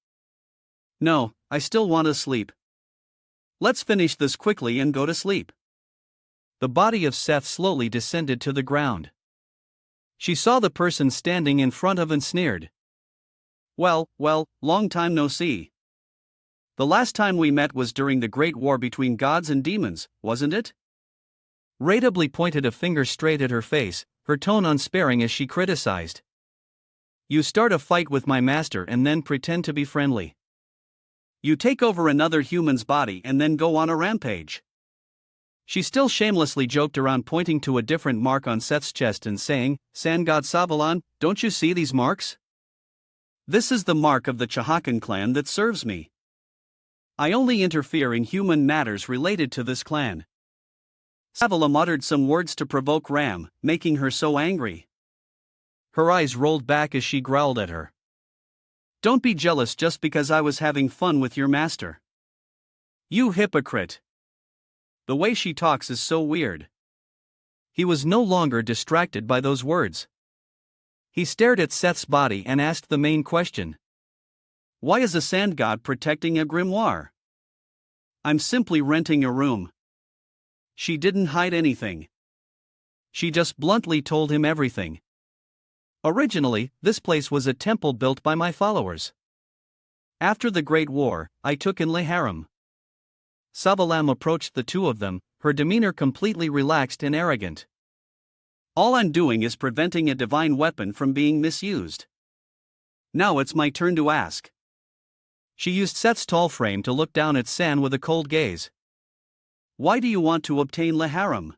No, I still want to sleep. Let's finish this quickly and go to sleep. The body of Seth slowly descended to the ground. She saw the person standing in front of and sneered. Well, long time no see. The last time we met was during the great war between gods and demons, wasn't it? Raidably pointed a finger straight at her face, her tone unsparing as she criticized. You start a fight with my master and then pretend to be friendly. You take over another human's body and then go on a rampage. She still shamelessly joked around, pointing to a different mark on Seth's chest and saying, Sand God Savalan, don't you see these marks? This is the mark of the Chahakan clan that serves me. I only interfere in human matters related to this clan. Savalam uttered some words to provoke Ram, making her so angry. Her eyes rolled back as she growled at her. Don't be jealous just because I was having fun with your master. You hypocrite. The way she talks is so weird. He was no longer distracted by those words. He stared at Seth's body and asked the main question. Why is a sand god protecting a grimoire? I'm simply renting a room. She didn't hide anything. She just bluntly told him everything. Originally, this place was a temple built by my followers. After the Great War, I took in the harem. Savalam approached the two of them, her demeanor completely relaxed and arrogant. All I'm doing is preventing a divine weapon from being misused. Now it's my turn to ask. She used Seth's tall frame to look down at San with a cold gaze. Why do you want to obtain the harem?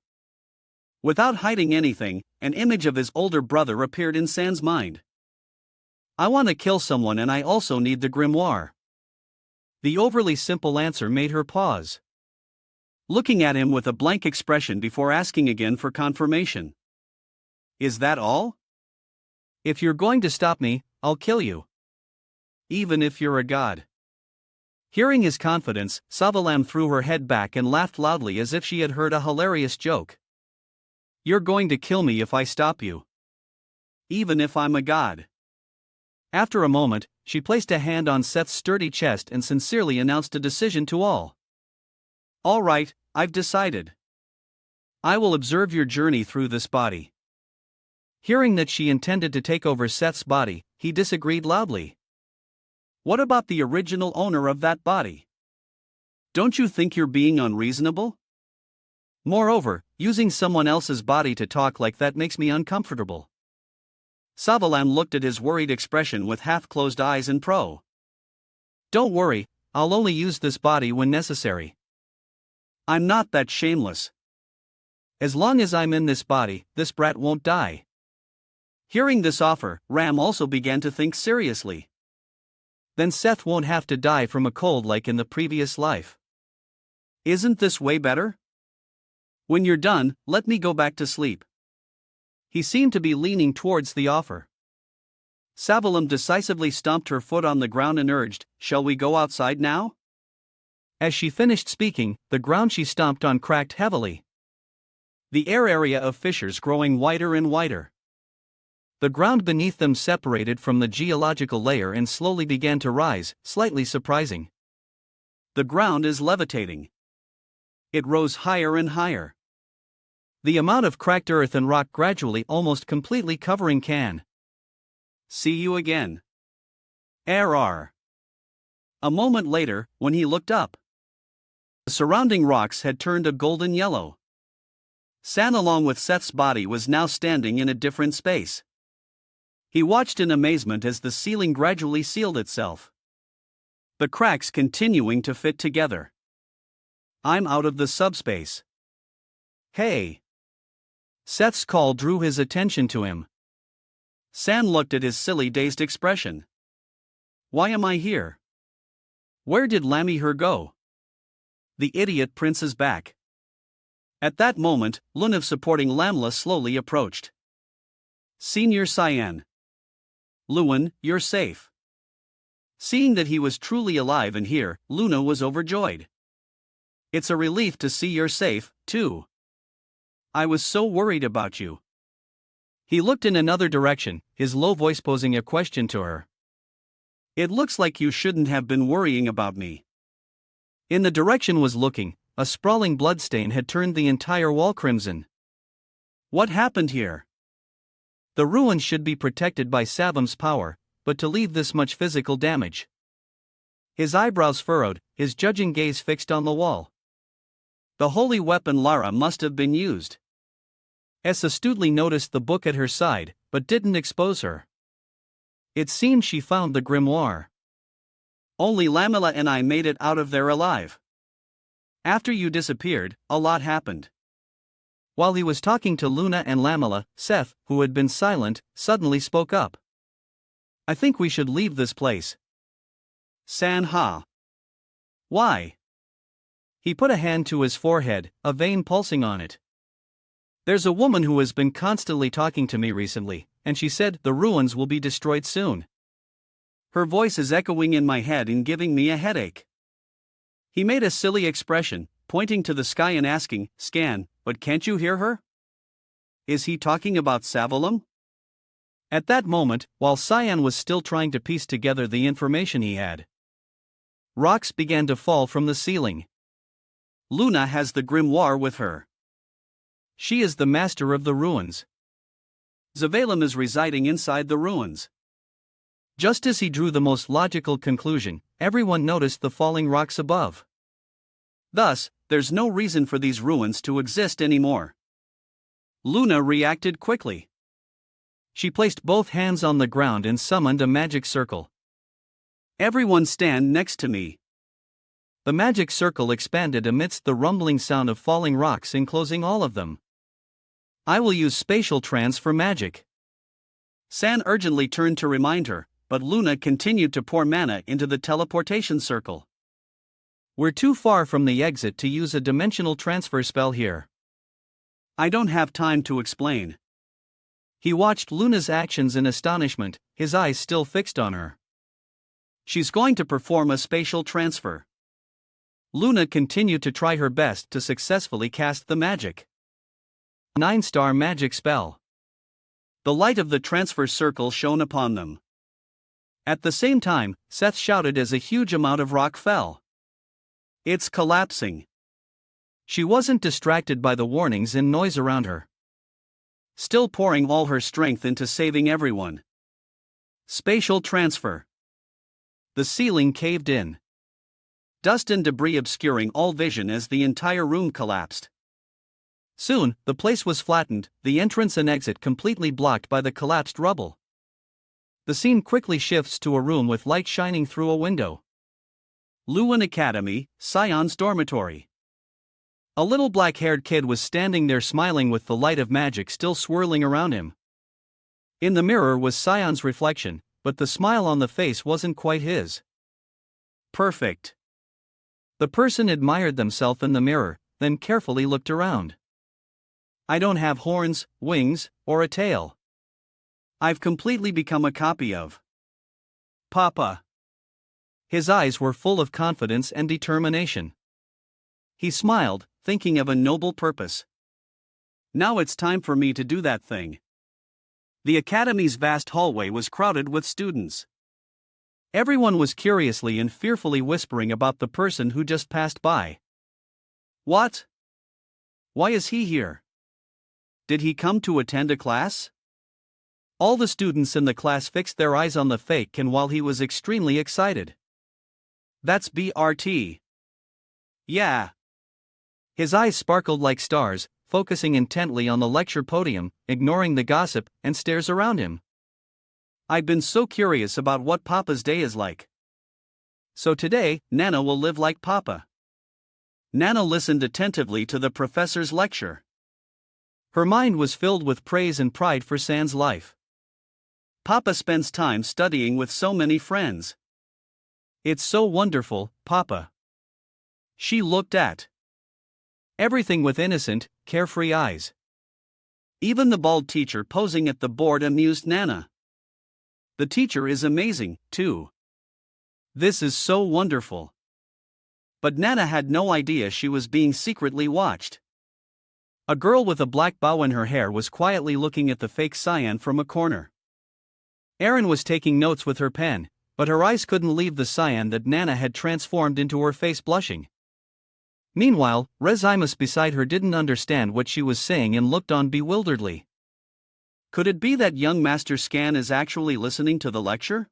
Without hiding anything, an image of his older brother appeared in San's mind. I want to kill someone and I also need the grimoire. The overly simple answer made her pause, looking at him with a blank expression before asking again for confirmation. Is that all? If you're going to stop me, I'll kill you. Even if you're a god. Hearing his confidence, Savalam threw her head back and laughed loudly as if she had heard a hilarious joke. You're going to kill me if I stop you. Even if I'm a god. After a moment, she placed a hand on Seth's sturdy chest and sincerely announced a decision to all. All right, I've decided. I will observe your journey through this body. Hearing that she intended to take over Seth's body, he disagreed loudly. What about the original owner of that body? Don't you think you're being unreasonable? Moreover, using someone else's body to talk like that makes me uncomfortable. Savalam looked at his worried expression with half-closed eyes and Don't worry, I'll only use this body when necessary. I'm not that shameless. As long as I'm in this body, this brat won't die. Hearing this offer, Ram also began to think seriously. Then Seth won't have to die from a cold like in the previous life. Isn't this way better? When you're done, let me go back to sleep. He seemed to be leaning towards the offer. Savalum decisively stomped her foot on the ground and urged, "Shall we go outside now?" As she finished speaking, the ground she stomped on cracked heavily, the air area of fissures growing wider and wider. The ground beneath them separated from the geological layer and slowly began to rise, slightly surprising. The ground is levitating. It rose higher and higher, the amount of cracked earth and rock gradually almost completely covering Can. See you again. Err. A moment later, when he looked up, the surrounding rocks had turned a golden yellow. San, along with Seth's body, was now standing in a different space. He watched in amazement as the ceiling gradually sealed itself, the cracks continuing to fit together. I'm out of the subspace. Hey! Seth's call drew his attention to him. San looked at his silly, dazed expression. Why am I here? Where did Lamihur go? The idiot prince is back. At that moment, Lunav supporting Lamla slowly approached. Senior Cyan. Luan, you're safe. Seeing that he was truly alive and here, Luna was overjoyed. It's a relief to see you're safe, too. I was so worried about you. He looked in another direction, his low voice posing a question to her. It looks like you shouldn't have been worrying about me. In the direction was looking, a sprawling bloodstain had turned the entire wall crimson. What happened here? The ruins should be protected by Savum's power, but to leave this much physical damage. His eyebrows furrowed, his judging gaze fixed on the wall. The holy weapon Lara must have been used. S astutely noticed the book at her side, but didn't expose her. It seemed she found the grimoire. Only Lamela and I made it out of there alive. After you disappeared, a lot happened. While he was talking to Luna and Lamela, Seth, who had been silent, suddenly spoke up. I think we should leave this place. San Ha. Why? He put a hand to his forehead, a vein pulsing on it. There's a woman who has been constantly talking to me recently, and she said the ruins will be destroyed soon. Her voice is echoing in my head and giving me a headache. He made a silly expression, pointing to the sky and asking, Scan, but can't you hear her? Is he talking about Savalum? At that moment, while Cyan was still trying to piece together the information he had, rocks began to fall from the ceiling. Luna has the grimoire with her. She is the master of the ruins. Zavalum is residing inside the ruins. Just as he drew the most logical conclusion, everyone noticed the falling rocks above. Thus, there's no reason for these ruins to exist anymore. Luna reacted quickly. She placed both hands on the ground and summoned a magic circle. Everyone stand next to me. The magic circle expanded amidst the rumbling sound of falling rocks, enclosing all of them. I will use spatial trance for magic. San urgently turned to remind her, but Luna continued to pour mana into the teleportation circle. We're too far from the exit to use a dimensional transfer spell here. I don't have time to explain. He watched Luna's actions in astonishment, his eyes still fixed on her. She's going to perform a spatial transfer. Luna continued to try her best to successfully cast the magic. 9-star magic spell. The light of the transfer circle shone upon them. At the same time, Seth shouted as a huge amount of rock fell. It's collapsing. She wasn't distracted by the warnings and noise around her. Still pouring all her strength into saving everyone. Spatial transfer. The ceiling caved in, dust and debris obscuring all vision as the entire room collapsed. Soon, the place was flattened, the entrance and exit completely blocked by the collapsed rubble. The scene quickly shifts to a room with light shining through a window. Luan Academy, Scion's dormitory. A little black-haired kid was standing there smiling with the light of magic still swirling around him. In the mirror was Scion's reflection, but the smile on the face wasn't quite his. Perfect. The person admired themselves in the mirror, then carefully looked around. I don't have horns, wings, or a tail. I've completely become a copy of Papa. His eyes were full of confidence and determination. He smiled, thinking of a noble purpose. Now it's time for me to do that thing. The academy's vast hallway was crowded with students. Everyone was curiously and fearfully whispering about the person who just passed by. What? Why is he here? Did he come to attend a class? All the students in the class fixed their eyes on the fake and while he was extremely excited. That's BRT. Yeah. His eyes sparkled like stars, focusing intently on the lecture podium, ignoring the gossip and stares around him. I've been so curious about what Papa's day is like. So today, Nana will live like Papa. Nana listened attentively to the professor's lecture. Her mind was filled with praise and pride for San's life. Papa spends time studying with so many friends. It's so wonderful, Papa. She looked at everything with innocent, carefree eyes. Even the bald teacher posing at the board amused Nana. The teacher is amazing, too. This is so wonderful. But Nana had no idea she was being secretly watched. A girl with a black bow in her hair was quietly looking at the fake cyan from a corner. Erin was taking notes with her pen, but her eyes couldn't leave the cyan that Nana had transformed into her face blushing. Meanwhile, Rezimus beside her didn't understand what she was saying and looked on bewilderedly. Could it be that young Master Scan is actually listening to the lecture?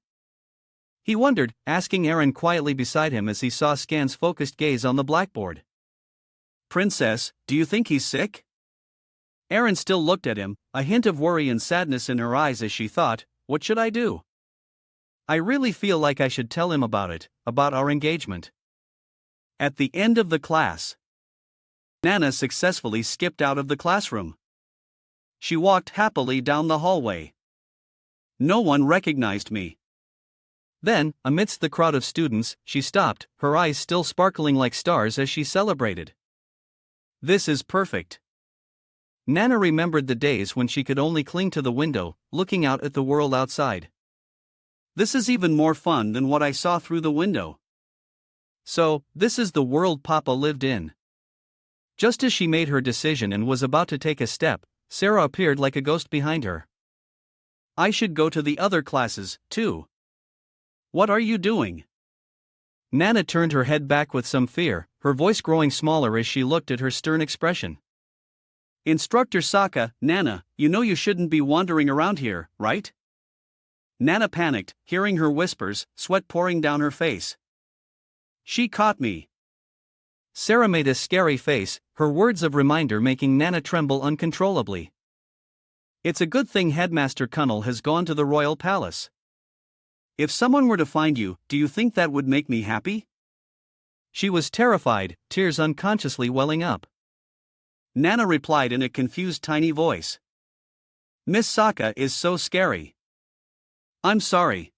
He wondered, asking Erin quietly beside him as he saw Scan's focused gaze on the blackboard. Princess, do you think he's sick? Erin still looked at him, a hint of worry and sadness in her eyes as she thought, what should I do? I really feel like I should tell him about it, about our engagement. At the end of the class, Nana successfully skipped out of the classroom. She walked happily down the hallway. No one recognized me. Then, amidst the crowd of students, she stopped, her eyes still sparkling like stars as she celebrated. This is perfect. Nana remembered the days when she could only cling to the window, looking out at the world outside. This is even more fun than what I saw through the window. So, this is the world Papa lived in. Just as she made her decision and was about to take a step, Sarah appeared like a ghost behind her. I should go to the other classes, too. What are you doing? Nana turned her head back with some fear, her voice growing smaller as she looked at her stern expression. Instructor Sokka, Nana, you know you shouldn't be wandering around here, right? Nana panicked, hearing her whispers, sweat pouring down her face. She caught me. Sarah made a scary face, her words of reminder making Nana tremble uncontrollably. It's a good thing Headmaster Cunnel has gone to the royal palace. If someone were to find you, do you think that would make me happy? She was terrified, tears unconsciously welling up. Nana replied in a confused tiny voice. Miss Sokka is so scary. I'm sorry.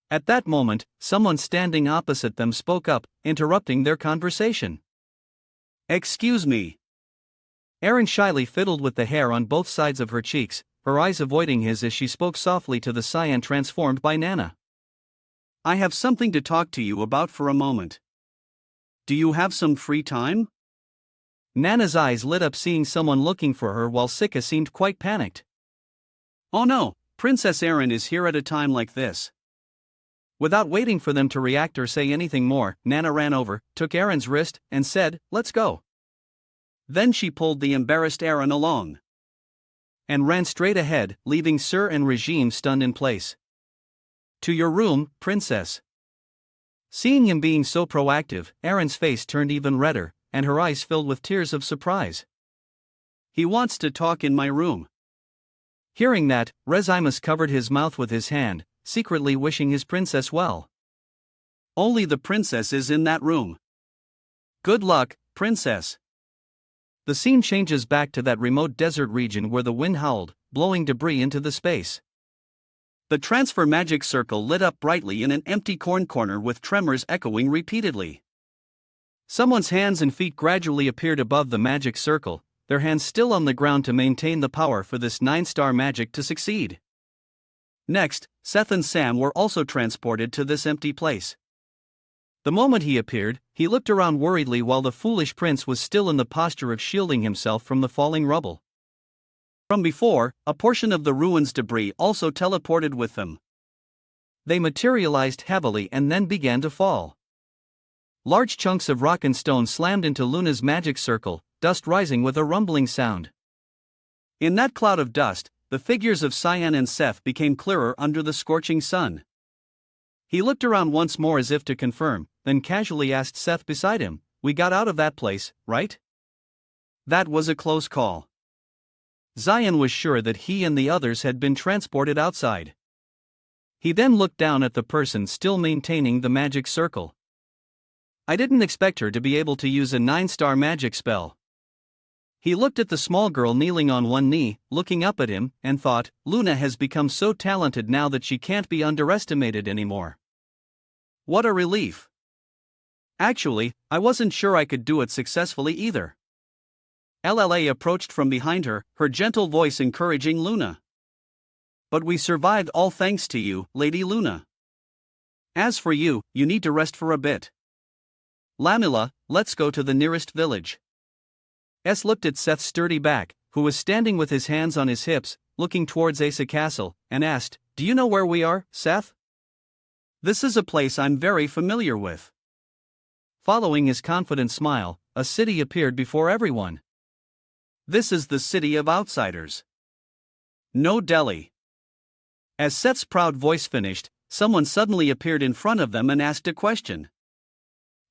At that moment, someone standing opposite them spoke up, interrupting their conversation. Excuse me. Erin shyly fiddled with the hair on both sides of her cheeks, her eyes avoiding his as she spoke softly to the cyan transformed by Nana. I have something to talk to you about for a moment. Do you have some free time? Nana's eyes lit up seeing someone looking for her while Sokka seemed quite panicked. Oh no, Princess Erin is here at a time like this. Without waiting for them to react or say anything more, Nana ran over, took Erin's wrist, and said, "Let's go." Then she pulled the embarrassed Erin along and ran straight ahead, leaving Sir and Regime stunned in place. "To your room, Princess." Seeing him being so proactive, Erin's face turned even redder, and her eyes filled with tears of surprise. He wants to talk in my room. Hearing that, Rezimus covered his mouth with his hand, secretly wishing his princess well. Only the princess is in that room. Good luck, princess. The scene changes back to that remote desert region where the wind howled, blowing debris into the space. The transfer magic circle lit up brightly in an empty corner with tremors echoing repeatedly. Someone's hands and feet gradually appeared above the magic circle, their hands still on the ground to maintain the power for this 9-star magic to succeed. Next, Seth and Sam were also transported to this empty place. The moment he appeared, he looked around worriedly while the foolish prince was still in the posture of shielding himself from the falling rubble. From before, a portion of the ruins' debris also teleported with them. They materialized heavily and then began to fall. Large chunks of rock and stone slammed into Luna's magic circle, dust rising with a rumbling sound. In that cloud of dust, the figures of Cyan and Seth became clearer under the scorching sun. He looked around once more as if to confirm, then casually asked Seth beside him, "We got out of that place, right?" That was a close call. Cyan was sure that he and the others had been transported outside. He then looked down at the person still maintaining the magic circle. "I didn't expect her to be able to use a 9-star magic spell." He looked at the small girl kneeling on one knee, looking up at him, and thought, Luna has become so talented now that she can't be underestimated anymore. What a relief. Actually, I wasn't sure I could do it successfully either. LLA approached from behind her, her gentle voice encouraging Luna. "But we survived all thanks to you, Lady Luna. As for you, you need to rest for a bit. Lamila, let's go to the nearest village." S looked at Seth's sturdy back, who was standing with his hands on his hips, looking towards Asa Castle, and asked, "Do you know where we are, Seth?" "This is a place I'm very familiar with." Following his confident smile, a city appeared before everyone. "This is the city of outsiders. No Delhi." As Seth's proud voice finished, someone suddenly appeared in front of them and asked a question.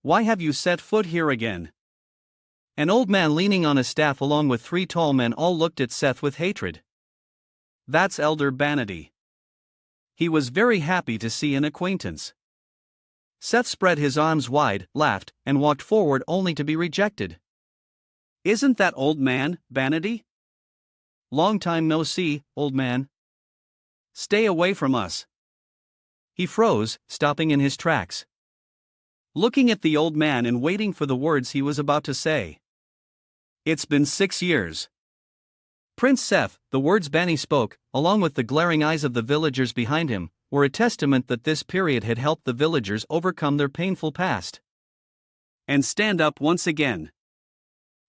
"Why have you set foot here again?" An old man leaning on a staff along with 3 tall men all looked at Seth with hatred. "That's Elder Banity." He was very happy to see an acquaintance. Seth spread his arms wide, laughed, and walked forward only to be rejected. "Isn't that old man, Banity?" "Long time no see, old man." "Stay away from us." He froze, stopping in his tracks, looking at the old man and waiting for the words he was about to say. "It's been 6 years. Prince Seth, the words Bani spoke, along with the glaring eyes of the villagers behind him, were a testament that this period had helped the villagers overcome their painful past and stand up once again.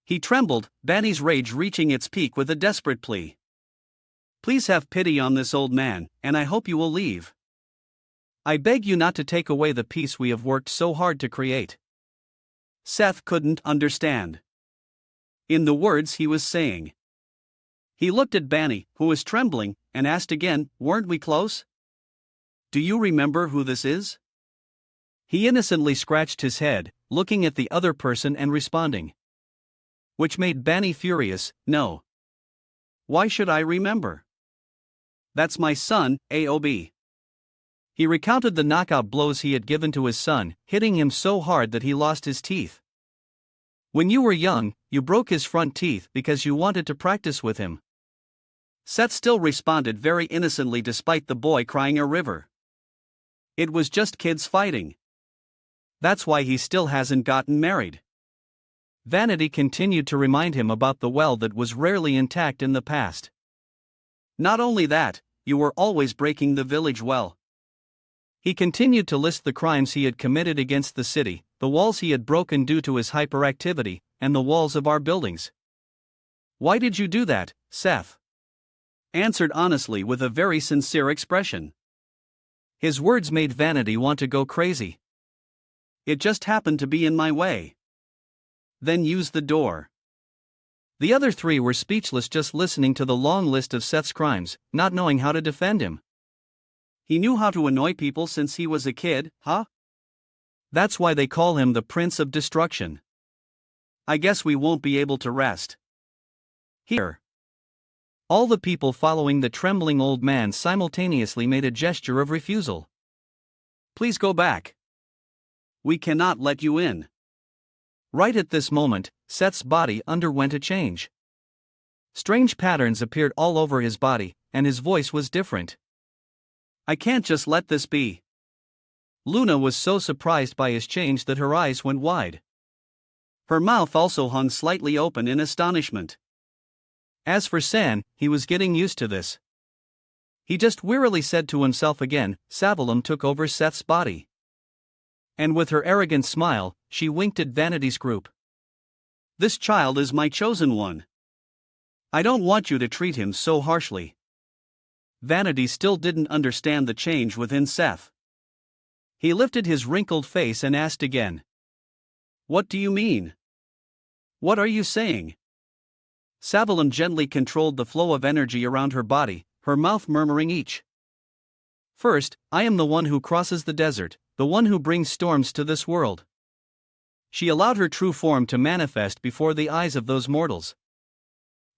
He trembled, Bani's rage reaching its peak with a desperate plea. "Please have pity on this old man, and I hope you will leave. I beg you not to take away the peace we have worked so hard to create." Seth couldn't understand in the words he was saying. He looked at Bani, who was trembling, and asked again, "Weren't we close? Do you remember who this is?" He innocently scratched his head, looking at the other person and responding. Which made Bani furious, "No. Why should I remember? That's my son, Aob." He recounted the knockout blows he had given to his son, hitting him so hard that he lost his teeth. "When you were young, you broke his front teeth because you wanted to practice with him." Seth still responded very innocently despite the boy crying a river. "It was just kids fighting. That's why he still hasn't gotten married." Vanity continued to remind him about the well that was rarely intact in the past. "Not only that, you were always breaking the village well." He continued to list the crimes he had committed against the city, the walls he had broken due to his hyperactivity, and the walls of our buildings. "Why did you do that, Seth?" answered honestly with a very sincere expression. His words made Vanity want to go crazy. "It just happened to be in my way." "Then use the door." The other 3 were speechless just listening to the long list of Seth's crimes, not knowing how to defend him. "He knew how to annoy people since he was a kid, huh? That's why they call him the Prince of Destruction. I guess we won't be able to rest here." All the people following the trembling old man simultaneously made a gesture of refusal. "Please go back. We cannot let you in." Right at this moment, Seth's body underwent a change. Strange patterns appeared all over his body, and his voice was different. "I can't just let this be." Luna was so surprised by his change that her eyes went wide. Her mouth also hung slightly open in astonishment. As for San, he was getting used to this. He just wearily said to himself again, Savalam took over Seth's body. And with her arrogant smile, she winked at Vanity's group. This child is my chosen one. I don't want you to treat him so harshly. Vanity still didn't understand the change within Seth. He lifted his wrinkled face and asked again. What do you mean? What are you saying? Savalam gently controlled the flow of energy around her body, her mouth murmuring each. First, I am the one who crosses the desert, the one who brings storms to this world. She allowed her true form to manifest before the eyes of those mortals.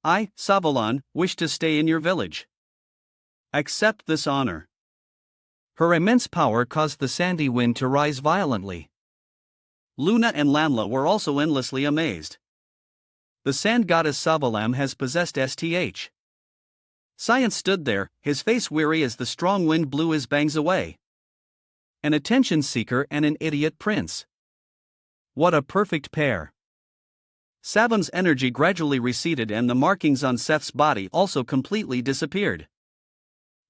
I, Savalan, wish to stay in your village. Accept this honor. Her immense power caused the sandy wind to rise violently. Luna and Lanla were also endlessly amazed. The sand goddess Savalam has possessed STH. Science stood there, his face weary as the strong wind blew his bangs away. An attention seeker and an idiot prince. What a perfect pair. Savam's energy gradually receded and the markings on Seth's body also completely disappeared.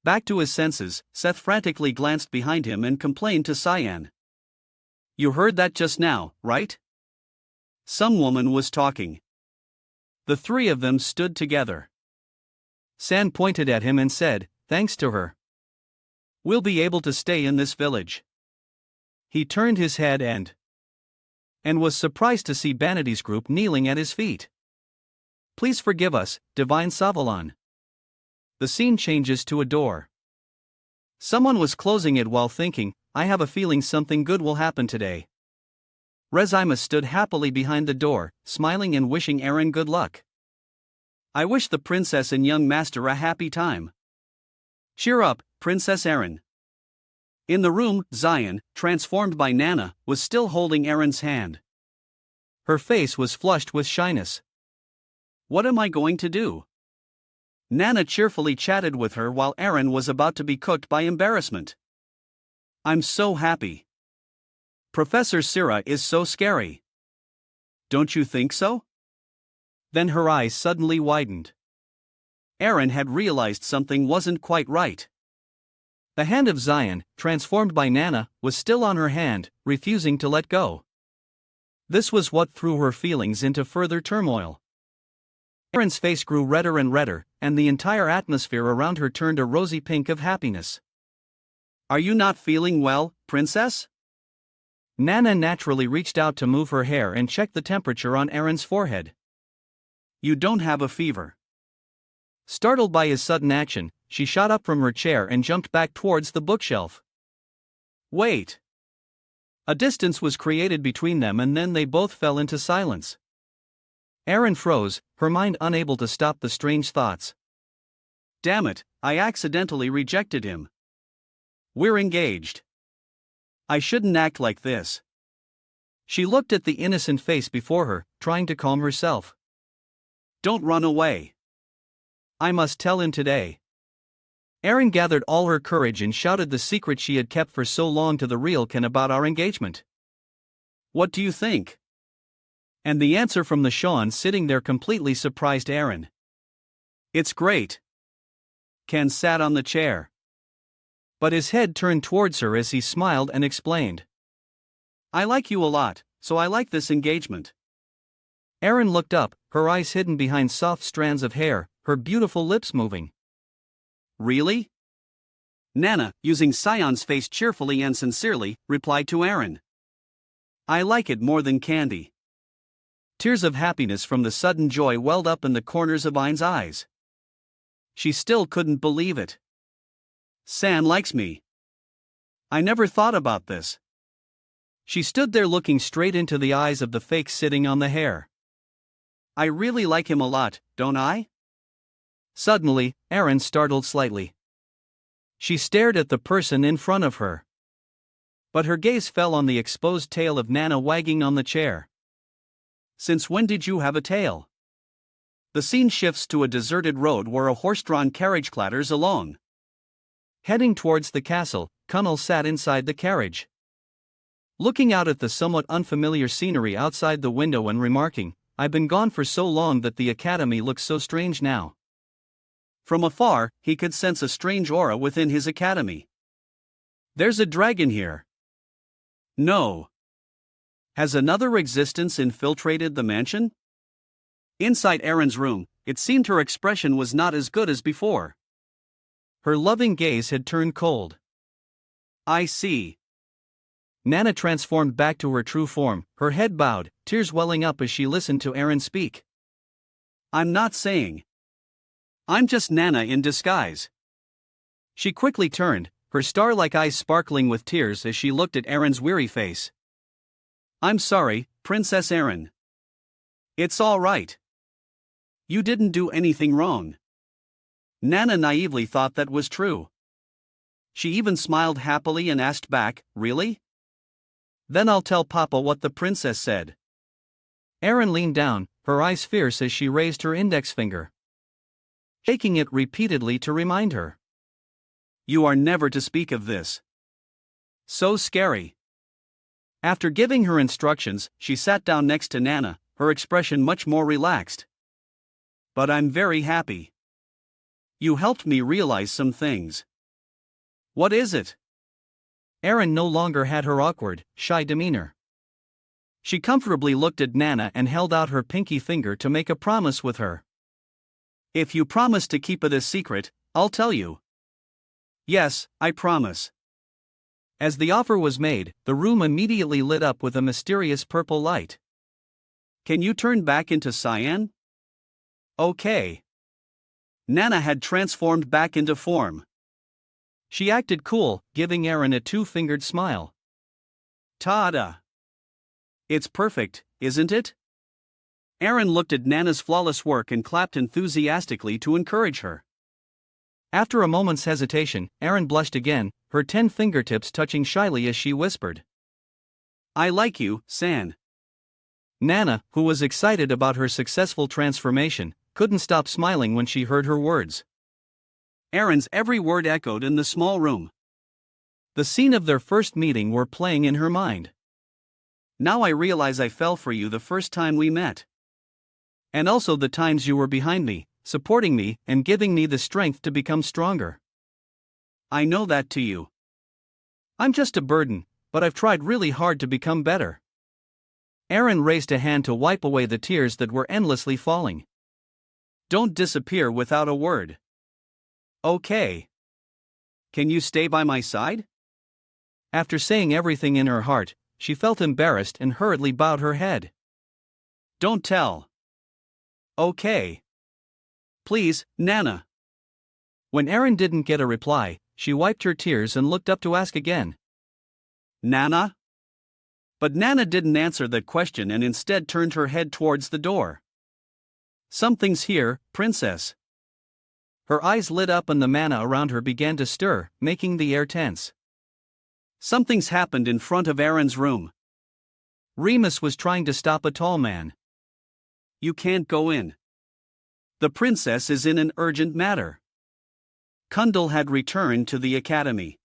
Back to his senses, Seth frantically glanced behind him and complained to Cyan. You heard that just now, right? Some woman was talking. The three of them stood together. San pointed at him and said, thanks to her, we'll be able to stay in this village. He turned his head and was surprised to see Vanity's group kneeling at his feet. Please forgive us, Divine Savalan. The scene changes to a door. Someone was closing it while thinking, I have a feeling something good will happen today. Rezima stood happily behind the door, smiling and wishing Eren good luck. I wish the princess and young master a happy time. Cheer up, Princess Eren. In the room, Zion, transformed by Nana, was still holding Eren's hand. Her face was flushed with shyness. What am I going to do? Nana cheerfully chatted with her while Eren was about to be cooked by embarrassment. I'm so happy. Professor Sira is so scary. Don't you think so? Then her eyes suddenly widened. Eren had realized something wasn't quite right. The hand of Zion, transformed by Nana, was still on her hand, refusing to let go. This was what threw her feelings into further turmoil. Eren's face grew redder and redder, and the entire atmosphere around her turned a rosy pink of happiness. Are you not feeling well, princess? Nana naturally reached out to move her hair and check the temperature on Eren's forehead. You don't have a fever. Startled by his sudden action, she shot up from her chair and jumped back towards the bookshelf. Wait. A distance was created between them and then they both fell into silence. Eren froze, her mind unable to stop the strange thoughts. Damn it, I accidentally rejected him. We're engaged. I shouldn't act like this. She looked at the innocent face before her, trying to calm herself. Don't run away. I must tell him today. Eren gathered all her courage and shouted the secret she had kept for so long to the real Ken about our engagement. What do you think? And the answer from the Sean sitting there completely surprised Eren. It's great. Ken sat on the chair. But his head turned towards her as he smiled and explained. I like you a lot, so I like this engagement. Eren looked up, her eyes hidden behind soft strands of hair, her beautiful lips moving. Really? Nana, using Sion's face cheerfully and sincerely, replied to Eren. I like it more than candy. Tears of happiness from the sudden joy welled up in the corners of Ain's eyes. She still couldn't believe it. San likes me. I never thought about this. She stood there looking straight into the eyes of the fake sitting on the hair. I really like him a lot, don't I? Suddenly, Eren startled slightly. She stared at the person in front of her. But her gaze fell on the exposed tail of Nana wagging on the chair. Since when did you have a tail? The scene shifts to a deserted road where a horse-drawn carriage clatters along. Heading towards the castle, Kunal sat inside the carriage. Looking out at the somewhat unfamiliar scenery outside the window and remarking, I've been gone for so long that the academy looks so strange now. From afar, he could sense a strange aura within his academy. There's a dragon here. No. Has another existence infiltrated the mansion? Inside Erin's room, it seemed her expression was not as good as before. Her loving gaze had turned cold. I see. Nana transformed back to her true form, her head bowed, tears welling up as she listened to Erin speak. I'm not saying. I'm just Nana in disguise. She quickly turned, her star-like eyes sparkling with tears as she looked at Erin's weary face. I'm sorry, Princess Erin. It's all right. You didn't do anything wrong. Nana naively thought that was true. She even smiled happily and asked back, really? Then I'll tell Papa what the princess said. Erin leaned down, her eyes fierce as she raised her index finger, shaking it repeatedly to remind her. You are never to speak of this. So scary. After giving her instructions, she sat down next to Nana, her expression much more relaxed. But I'm very happy. You helped me realize some things. What is it? Erin no longer had her awkward, shy demeanor. She comfortably looked at Nana and held out her pinky finger to make a promise with her. If you promise to keep it a secret, I'll tell you. Yes, I promise. As the offer was made, the room immediately lit up with a mysterious purple light. Can you turn back into cyan? Okay. Nana had transformed back into form. She acted cool, giving Erin a two-fingered smile. Ta-da! It's perfect, isn't it? Erin looked at Nana's flawless work and clapped enthusiastically to encourage her. After a moment's hesitation, Erin blushed again, her 10 fingertips touching shyly as she whispered. I like you, San. Nana, who was excited about her successful transformation, couldn't stop smiling when she heard her words. Erin's every word echoed in the small room. The scene of their first meeting were playing in her mind. Now I realize I fell for you the first time we met. And also the times you were behind me, supporting me, and giving me the strength to become stronger. I know that to you. I'm just a burden, but I've tried really hard to become better. Erin raised a hand to wipe away the tears that were endlessly falling. Don't disappear without a word. Okay. Can you stay by my side? After saying everything in her heart, she felt embarrassed and hurriedly bowed her head. Don't tell. Okay. Please, Nana. When Erin didn't get a reply, she wiped her tears and looked up to ask again. Nana? But Nana didn't answer that question and instead turned her head towards the door. Something's here, Princess. Her eyes lit up and the mana around her began to stir, making the air tense. Something's happened in front of Erin's room. Remus was trying to stop a tall man. You can't go in. The princess is in an urgent matter. Kundal had returned to the academy.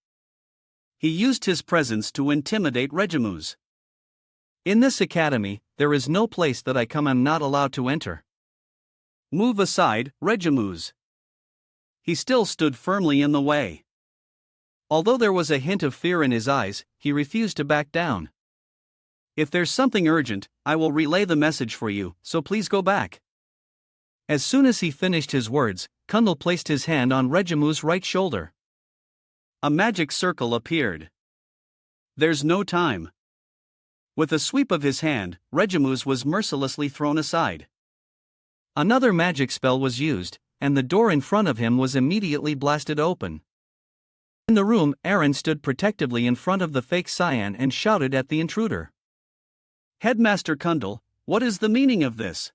He used his presence to intimidate Regimus. In this academy, there is no place that I am not allowed to enter. Move aside, Regimus. He still stood firmly in the way. Although there was a hint of fear in his eyes, he refused to back down. If there's something urgent, I will relay the message for you, so please go back. As soon as he finished his words, Kundal placed his hand on Regimus' right shoulder. A magic circle appeared. There's no time. With a sweep of his hand, Regimus was mercilessly thrown aside. Another magic spell was used, and the door in front of him was immediately blasted open. In the room, Erin stood protectively in front of the fake cyan and shouted at the intruder. Headmaster Kundal, what is the meaning of this?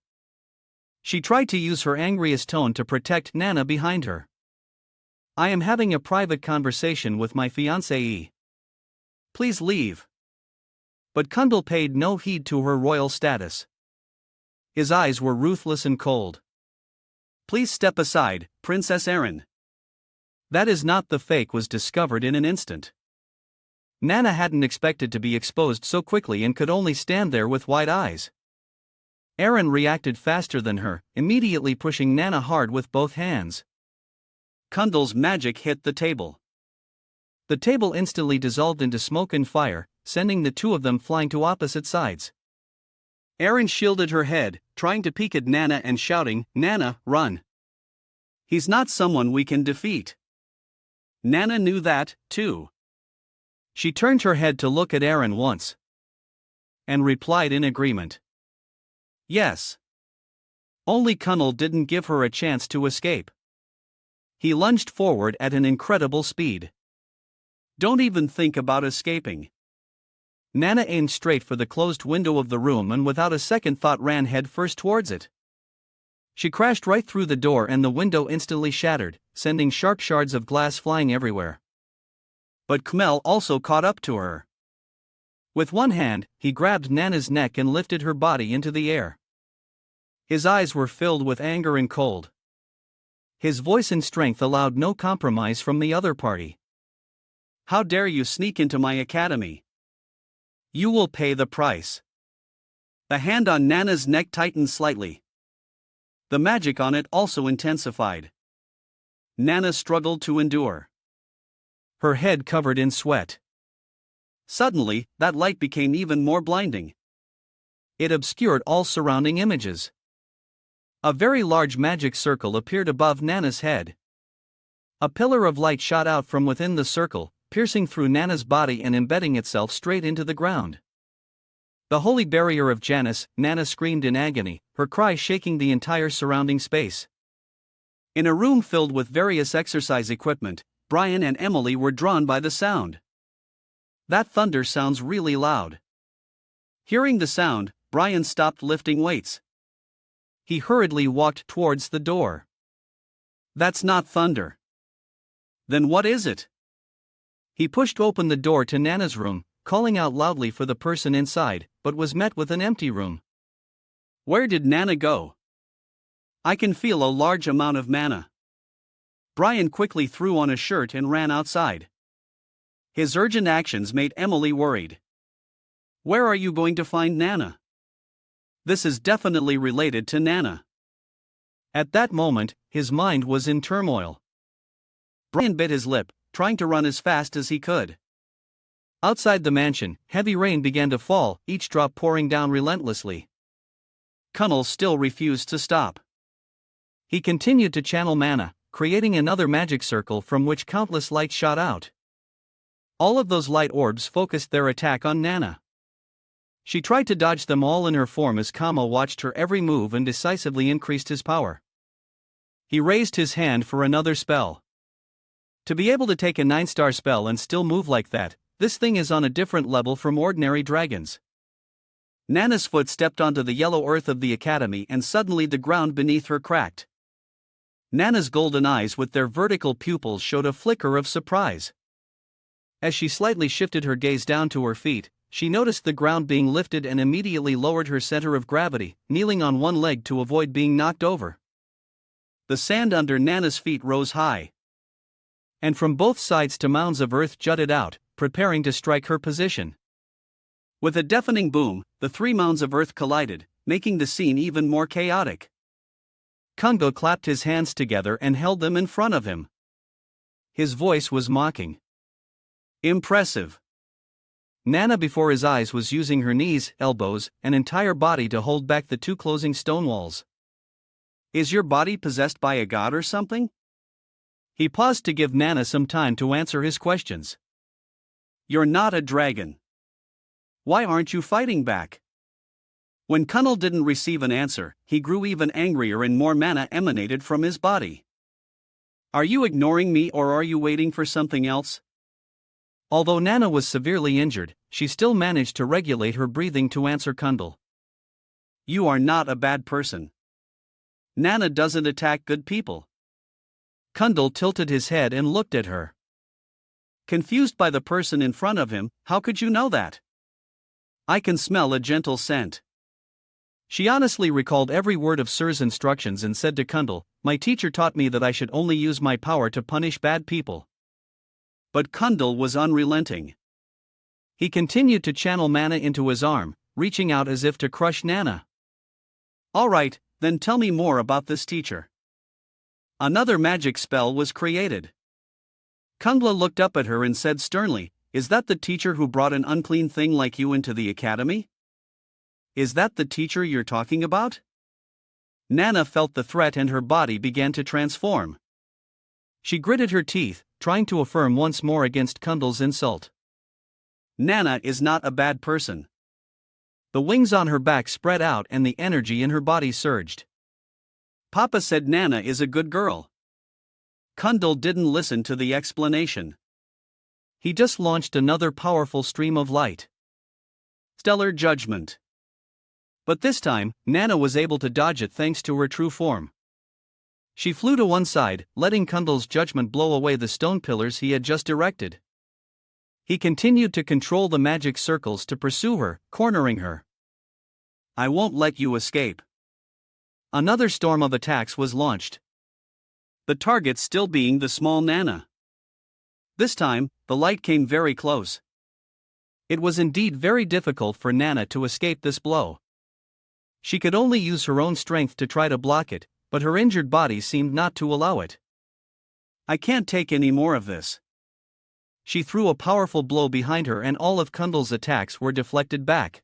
She tried to use her angriest tone to protect Nana behind her. I am having a private conversation with my fiancée. Please leave. But Kundal paid no heed to her royal status. His eyes were ruthless and cold. Please step aside, Princess Erin. That is not the fake was discovered in an instant. Nana hadn't expected to be exposed so quickly and could only stand there with wide eyes. Aaron reacted faster than her, immediately pushing Nana hard with both hands. Kundal's magic hit the table. The table instantly dissolved into smoke and fire, sending the two of them flying to opposite sides. Aaron shielded her head, trying to peek at Nana and shouting, "Nana, run! He's not someone we can defeat." Nana knew that, too. She turned her head to look at Aaron once and replied in agreement. Yes. Only Kundal didn't give her a chance to escape. He lunged forward at an incredible speed. Don't even think about escaping. Nana aimed straight for the closed window of the room and without a second thought ran headfirst towards it. She crashed right through the door and the window instantly shattered, sending sharp shards of glass flying everywhere. But Kmel also caught up to her. With one hand, he grabbed Nana's neck and lifted her body into the air. His eyes were filled with anger and cold. His voice and strength allowed no compromise from the other party. "How dare you sneak into my academy? You will pay the price." The hand on Nana's neck tightened slightly. The magic on it also intensified. Nana struggled to endure. Her head covered in sweat. Suddenly, that light became even more blinding. It obscured all surrounding images. A very large magic circle appeared above Nana's head. A pillar of light shot out from within the circle, piercing through Nana's body and embedding itself straight into the ground. "The holy barrier of Janus," Nana screamed in agony, her cry shaking the entire surrounding space. In a room filled with various exercise equipment, Brian and Emily were drawn by the sound. "That thunder sounds really loud." Hearing the sound, Brian stopped lifting weights. He hurriedly walked towards the door. "That's not thunder." "Then what is it?" He pushed open the door to Nana's room, calling out loudly for the person inside, but was met with an empty room. "Where did Nana go? I can feel a large amount of mana." Brian quickly threw on a shirt and ran outside. His urgent actions made Emily worried. "Where are you going to find Nana? This is definitely related to Nana." At that moment, his mind was in turmoil. Brian bit his lip, trying to run as fast as he could. Outside the mansion, heavy rain began to fall, each drop pouring down relentlessly. Kundal still refused to stop. He continued to channel mana, creating another magic circle from which countless lights shot out. All of those light orbs focused their attack on Nana. She tried to dodge them all in her form as Kama watched her every move and decisively increased his power. He raised his hand for another spell. To be able to take a 9-star spell and still move like that, this thing is on a different level from ordinary dragons. Nana's foot stepped onto the yellow earth of the academy and suddenly the ground beneath her cracked. Nana's golden eyes with their vertical pupils showed a flicker of surprise. As she slightly shifted her gaze down to her feet, she noticed the ground being lifted and immediately lowered her center of gravity, kneeling on one leg to avoid being knocked over. The sand under Nana's feet rose high. And from both sides two mounds of earth jutted out, preparing to strike her position. With a deafening boom, the 3 mounds of earth collided, making the scene even more chaotic. Kundal clapped his hands together and held them in front of him. His voice was mocking. "Impressive." Nana before his eyes was using her knees, elbows, and entire body to hold back the 2 closing stone walls. "Is your body possessed by a god or something?" He paused to give Nana some time to answer his questions. "You're not a dragon. Why aren't you fighting back?" When Kundal didn't receive an answer, he grew even angrier and more mana emanated from his body. "Are you ignoring me or are you waiting for something else?" Although Nana was severely injured, she still managed to regulate her breathing to answer Kundal. "You are not a bad person. Nana doesn't attack good people." Kundal tilted his head and looked at her. Confused by the person in front of him, "How could you know that?" "I can smell a gentle scent." She honestly recalled every word of Sir's instructions and said to Kundal, "My teacher taught me that I should only use my power to punish bad people." But Kundal was unrelenting. He continued to channel mana into his arm, reaching out as if to crush Nana. Alright, then tell me more about this teacher. Another magic spell was created. Kungla looked up at her and said sternly, "Is that the teacher who brought an unclean thing like you into the academy? Is that the teacher you're talking about?" Nana felt the threat and her body began to transform. She gritted her teeth, trying to affirm once more against Kundal's insult. Nana is not a bad person. The wings on her back spread out and the energy in her body surged. Papa said Nana is a good girl. Kundal didn't listen to the explanation. He just launched another powerful stream of light. Stellar judgment. But this time, Nana was able to dodge it thanks to her true form. She flew to one side, letting Kundal's judgment blow away the stone pillars he had just erected. He continued to control the magic circles to pursue her, cornering her. "I won't let you escape." Another storm of attacks was launched. The target still being the small Nana. This time, the light came very close. It was indeed very difficult for Nana to escape this blow. She could only use her own strength to try to block it, but her injured body seemed not to allow it. "I can't take any more of this." She threw a powerful blow behind her and all of Kundal's attacks were deflected back.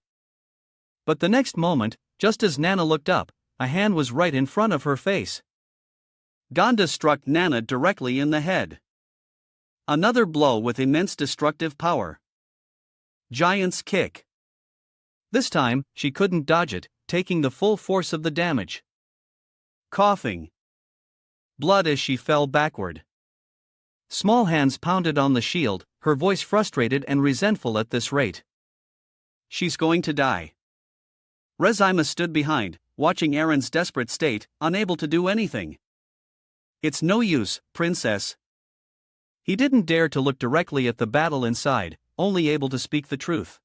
But the next moment, just as Nana looked up, a hand was right in front of her face. Ganda struck Nana directly in the head. Another blow with immense destructive power. Giant's kick. This time, she couldn't dodge it, taking the full force of the damage. Coughing. Blood as she fell backward. Small hands pounded on the shield, her voice frustrated and resentful at this rate. "She's going to die." Rezima stood behind, watching Aaron's desperate state, unable to do anything. "It's no use, princess." He didn't dare to look directly at the battle inside, only able to speak the truth.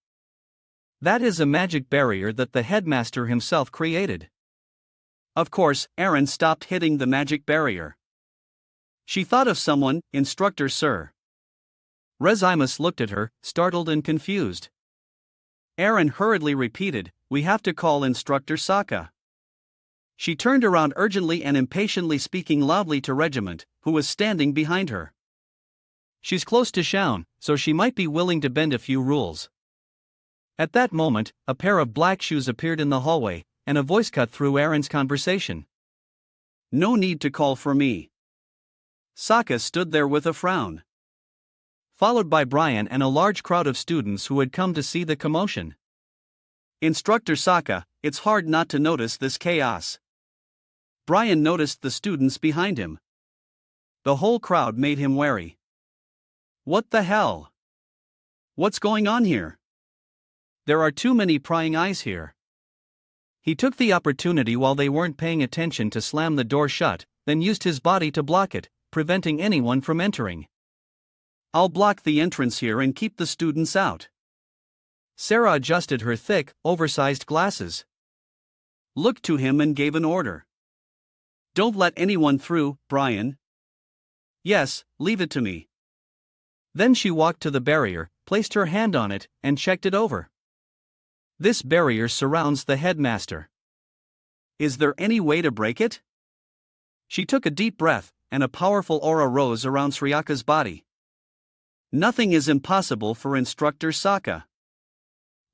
"That is a magic barrier that the headmaster himself created." Of course, Aaron stopped hitting the magic barrier. She thought of someone, Instructor Sir. Rezimus looked at her, startled and confused. Aaron hurriedly repeated, "We have to call Instructor Sokka." She turned around urgently and impatiently, speaking loudly to Regiment, who was standing behind her. "She's close to Shaun, so she might be willing to bend a few rules." At that moment, a pair of black shoes appeared in the hallway, and a voice cut through Aaron's conversation. "No need to call for me." Sokka stood there with a frown. Followed by Brian and a large crowd of students who had come to see the commotion. "Instructor Sokka, it's hard not to notice this chaos." Brian noticed the students behind him. The whole crowd made him wary. "What the hell? What's going on here? There are too many prying eyes here." He took the opportunity while they weren't paying attention to slam the door shut, then used his body to block it, preventing anyone from entering. "I'll block the entrance here and keep the students out." Sarah adjusted her thick, oversized glasses, looked to him and gave an order. "Don't let anyone through, Brian." "Yes, leave it to me." Then she walked to the barrier, placed her hand on it, and checked it over. This barrier surrounds the headmaster. Is there any way to break it? She took a deep breath, and a powerful aura rose around Sriyaka's body. Nothing is impossible for Instructor Sokka.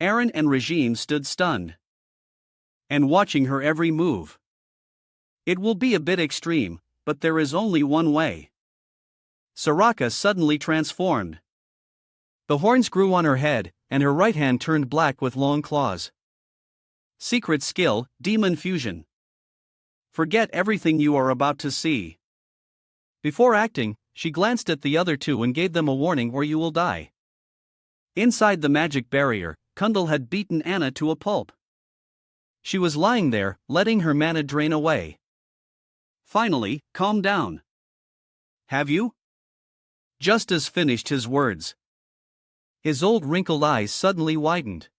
Aaron and Regime stood stunned and watching her every move. It will be a bit extreme, but there is only one way. Soraka suddenly transformed. The horns grew on her head, and her right hand turned black with long claws. Secret skill, Demon Fusion. Forget everything you are about to see. Before acting, she glanced at the other two and gave them a warning, or you will die. Inside the magic barrier, Kundal had beaten Anna to a pulp. She was lying there, letting her mana drain away. "Finally, calm down. Have you?" Justice finished his words. His old wrinkled eyes suddenly widened.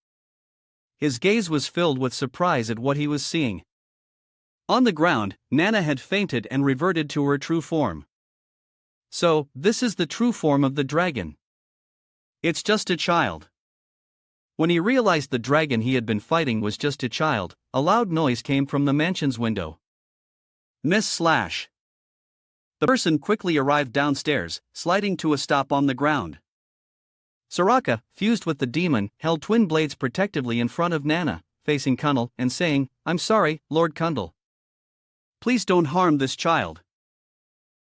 His gaze was filled with surprise at what he was seeing. On the ground, Nana had fainted and reverted to her true form. So, this is the true form of the dragon. It's just a child. When he realized the dragon he had been fighting was just a child, a loud noise came from the mansion's window. Miss Slash. The person quickly arrived downstairs, sliding to a stop on the ground. Soraka, fused with the demon, held twin blades protectively in front of Nana, facing Kundal and saying, "I'm sorry, Lord Kundal. Please don't harm this child."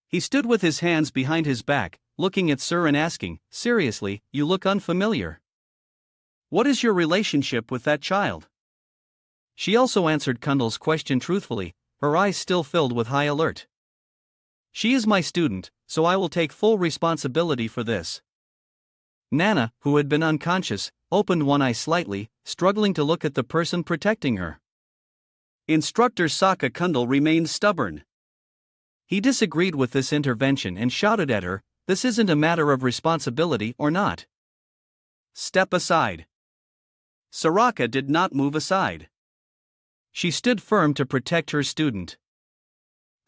He stood with his hands behind his back, looking at Sir and asking, "Seriously, you look unfamiliar. What is your relationship with that child?" She also answered Kundal's question truthfully, her eyes still filled with high alert. "She is my student, so I will take full responsibility for this." Nana, who had been unconscious, opened one eye slightly, struggling to look at the person protecting her. Instructor Sokka Kundal remained stubborn. He disagreed with this intervention and shouted at her, "This isn't a matter of responsibility or not. Step aside." Soraka did not move aside. She stood firm to protect her student.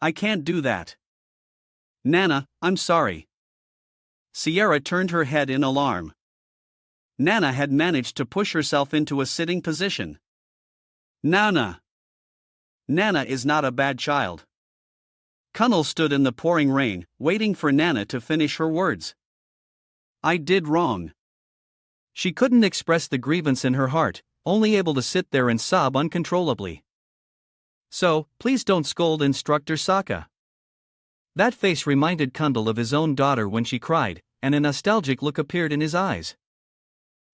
"I can't do that. Nana, I'm sorry." Sierra turned her head in alarm. Nana had managed to push herself into a sitting position. Nana is not a bad child." Kundal stood in the pouring rain, waiting for Nana to finish her words. "I did wrong." She couldn't express the grievance in her heart, only able to sit there and sob uncontrollably. "So, please don't scold Instructor Sokka." That face reminded Kundal of his own daughter when she cried, and a nostalgic look appeared in his eyes.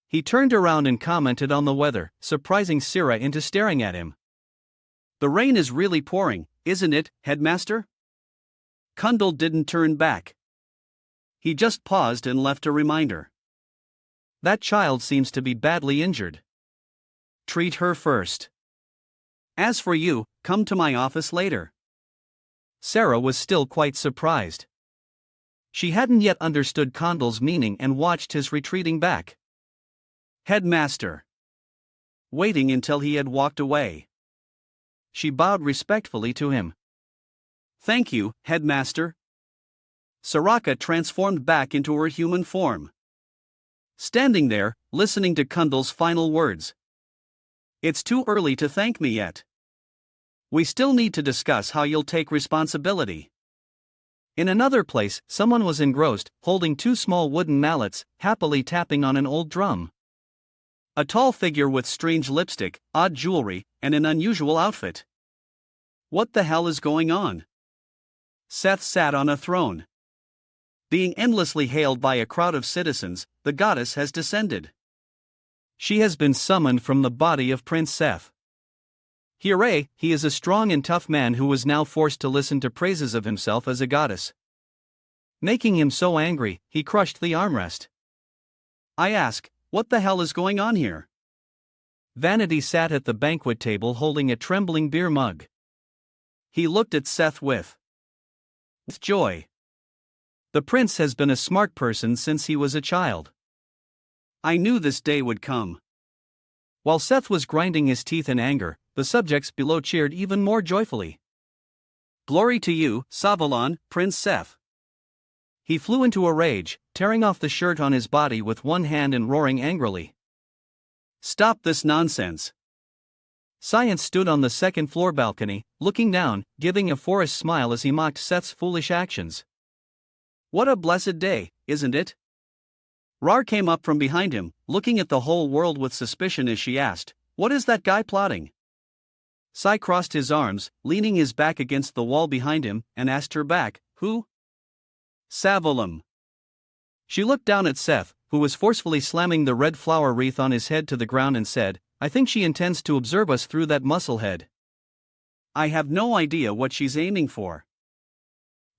He turned around and commented on the weather, surprising Sira into staring at him. "The rain is really pouring, isn't it, Headmaster?" Kundal didn't turn back. He just paused and left a reminder. "That child seems to be badly injured. Treat her first. As for you, come to my office later." Sarah was still quite surprised. She hadn't yet understood Kundal's meaning and watched his retreating back. "Headmaster." Waiting until he had walked away. She bowed respectfully to him. "Thank you, Headmaster." Soraka transformed back into her human form. Standing there, listening to Kundal's final words. "It's too early to thank me yet. We still need to discuss how you'll take responsibility." In another place, someone was engrossed, holding two small wooden mallets, happily tapping on an old drum. A tall figure with strange lipstick, odd jewelry, and an unusual outfit. What the hell is going on? Seth sat on a throne. Being endlessly hailed by a crowd of citizens, the goddess has descended. She has been summoned from the body of Prince Seth. Hooray, he is a strong and tough man who was now forced to listen to praises of himself as a goddess. Making him so angry, he crushed the armrest. I ask, what the hell is going on here? Vanity sat at the banquet table holding a trembling beer mug. He looked at Seth with joy. The prince has been a smart person since he was a child. I knew this day would come. While Seth was grinding his teeth in anger, the subjects below cheered even more joyfully. Glory to you, Savalon, Prince Seth. He flew into a rage, tearing off the shirt on his body with one hand and roaring angrily. Stop this nonsense. Science stood on the second-floor balcony, looking down, giving a forced smile as he mocked Seth's foolish actions. What a blessed day, isn't it? Rar came up from behind him, looking at the whole world with suspicion as she asked, what is that guy plotting? Sai crossed his arms, leaning his back against the wall behind him, and asked her back, who? Savalam. She looked down at Seth, who was forcefully slamming the red flower wreath on his head to the ground and said, I think she intends to observe us through that musclehead. I have no idea what she's aiming for.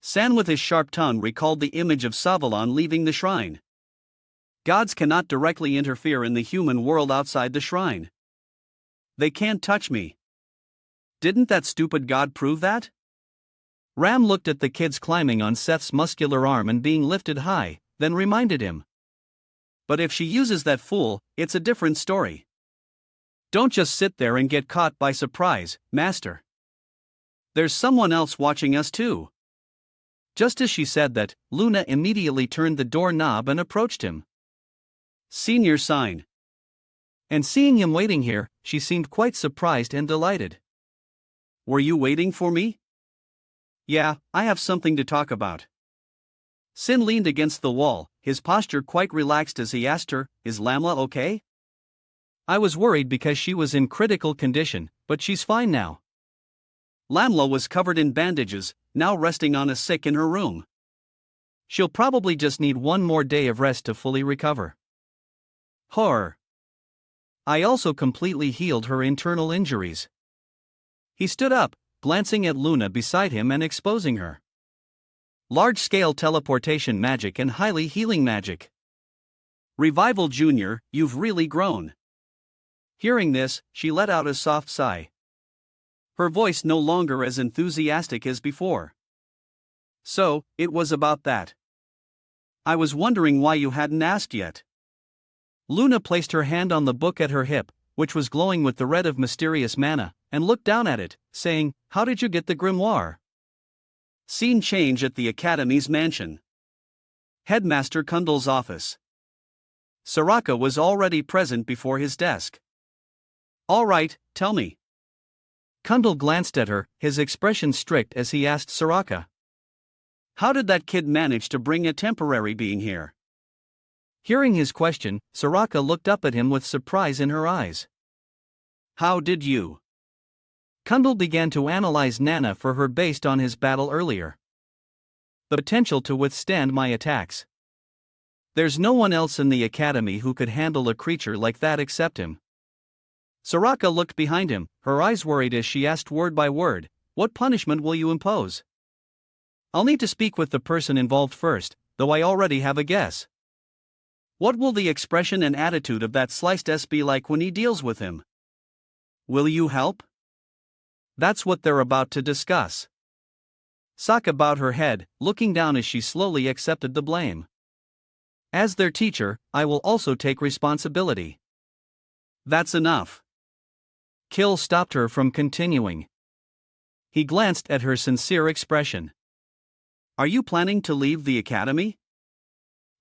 San with his sharp tongue recalled the image of Savalon leaving the shrine. Gods cannot directly interfere in the human world outside the shrine. They can't touch me. Didn't that stupid god prove that? Ram looked at the kids climbing on Seth's muscular arm and being lifted high, then reminded him. But if she uses that fool, it's a different story. Don't just sit there and get caught by surprise, Master. There's someone else watching us too. Just as she said that, Luna immediately turned the door knob and approached him. Senior sign. And seeing him waiting here, she seemed quite surprised and delighted. Were you waiting for me? Yeah, I have something to talk about. Sin leaned against the wall, his posture quite relaxed as he asked her, Is Lamla okay? I was worried because she was in critical condition, but she's fine now. Lamla was covered in bandages, now resting on a sick in her room. She'll probably just need one more day of rest to fully recover. Horror. I also completely healed her internal injuries. He stood up, glancing at Luna beside him and exposing her. Large-scale teleportation magic and highly healing magic. Revival Jr., you've really grown. Hearing this, she let out a soft sigh. Her voice no longer as enthusiastic as before. So, it was about that. I was wondering why you hadn't asked yet. Luna placed her hand on the book at her hip, which was glowing with the red of mysterious mana, and looked down at it, saying, How did you get the grimoire? Scene change at the Academy's mansion. Headmaster Kundal's office. Soraka was already present before his desk. All right, tell me. Kundal glanced at her, his expression strict as he asked Soraka. How did that kid manage to bring a temporary being here? Hearing his question, Soraka looked up at him with surprise in her eyes. How did you? Kundal began to analyze Nana for her based on his battle earlier. The potential to withstand my attacks. There's no one else in the academy who could handle a creature like that except him. Soraka looked behind him, her eyes worried as she asked word by word, What punishment will you impose? I'll need to speak with the person involved first, though I already have a guess. What will the expression and attitude of that sliced S be like when he deals with him? Will you help? That's what they're about to discuss. Sokka bowed her head, looking down as she slowly accepted the blame. As their teacher, I will also take responsibility. That's enough. Kill stopped her from continuing. He glanced at her sincere expression. Are you planning to leave the academy?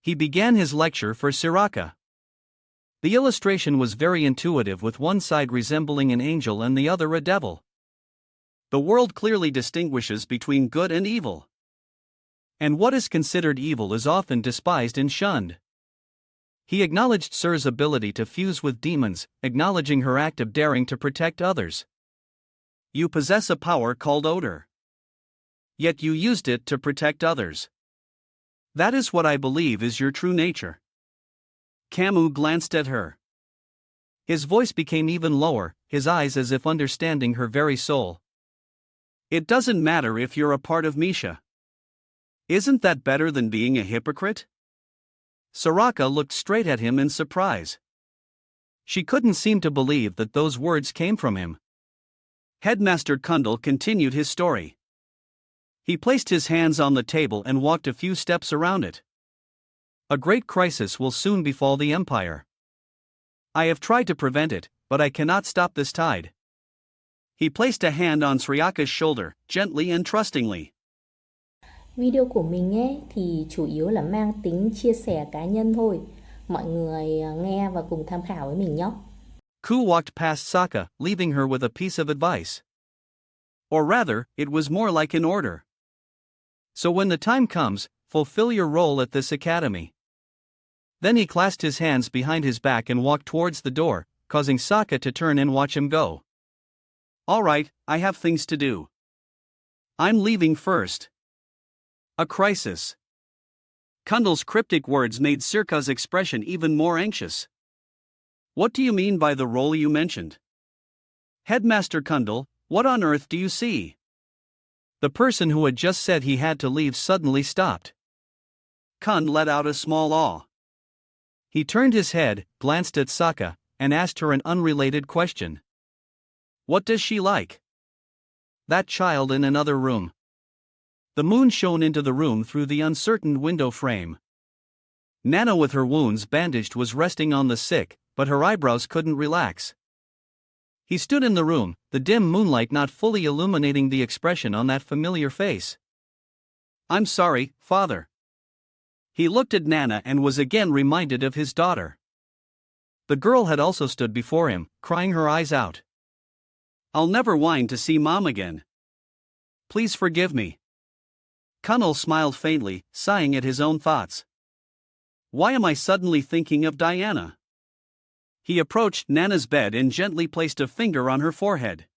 He began his lecture for Soraka. The illustration was very intuitive, with one side resembling an angel and the other a devil. The world clearly distinguishes between good and evil. And what is considered evil is often despised and shunned. He acknowledged Sur's ability to fuse with demons, acknowledging her act of daring to protect others. You possess a power called odor. Yet you used it to protect others. That is what I believe is your true nature. Camus glanced at her. His voice became even lower, his eyes as if understanding her very soul. It doesn't matter if you're a part of Misha. Isn't that better than being a hypocrite? Soraka looked straight at him in surprise. She couldn't seem to believe that those words came from him. Headmaster Kundal continued his story. He placed his hands on the table and walked a few steps around it. A great crisis will soon befall the Empire. I have tried to prevent it, but I cannot stop this tide. He placed a hand on Sriaka's shoulder, gently and trustingly. Video của mình ấy thì chủ yếu là mang tính chia sẻ cá nhân thôi. Mọi người nghe và cùng tham khảo với mình nhé. Ku walked past Sokka, leaving her with a piece of advice. Or rather, it was more like an order. So when the time comes, fulfill your role at this academy. Then he clasped his hands behind his back and walked towards the door, causing Sokka to turn and watch him go. All right, I have things to do. I'm leaving first. A crisis. Kundal's cryptic words made Sirka's expression even more anxious. What do you mean by the role you mentioned? Headmaster Kundal, what on earth do you see? The person who had just said he had to leave suddenly stopped. Kund let out a small awe. He turned his head, glanced at Sokka, and asked her an unrelated question. What does she like? That child in another room. The moon shone into the room through the uncertain window frame. Nana, with her wounds bandaged, was resting on the sick, but her eyebrows couldn't relax. He stood in the room, the dim moonlight not fully illuminating the expression on that familiar face. I'm sorry, Father. He looked at Nana and was again reminded of his daughter. The girl had also stood before him, crying her eyes out. I'll never whine to see Mom again. Please forgive me. Kunal smiled faintly, sighing at his own thoughts. Why am I suddenly thinking of Diana? He approached Nana's bed and gently placed a finger on her forehead.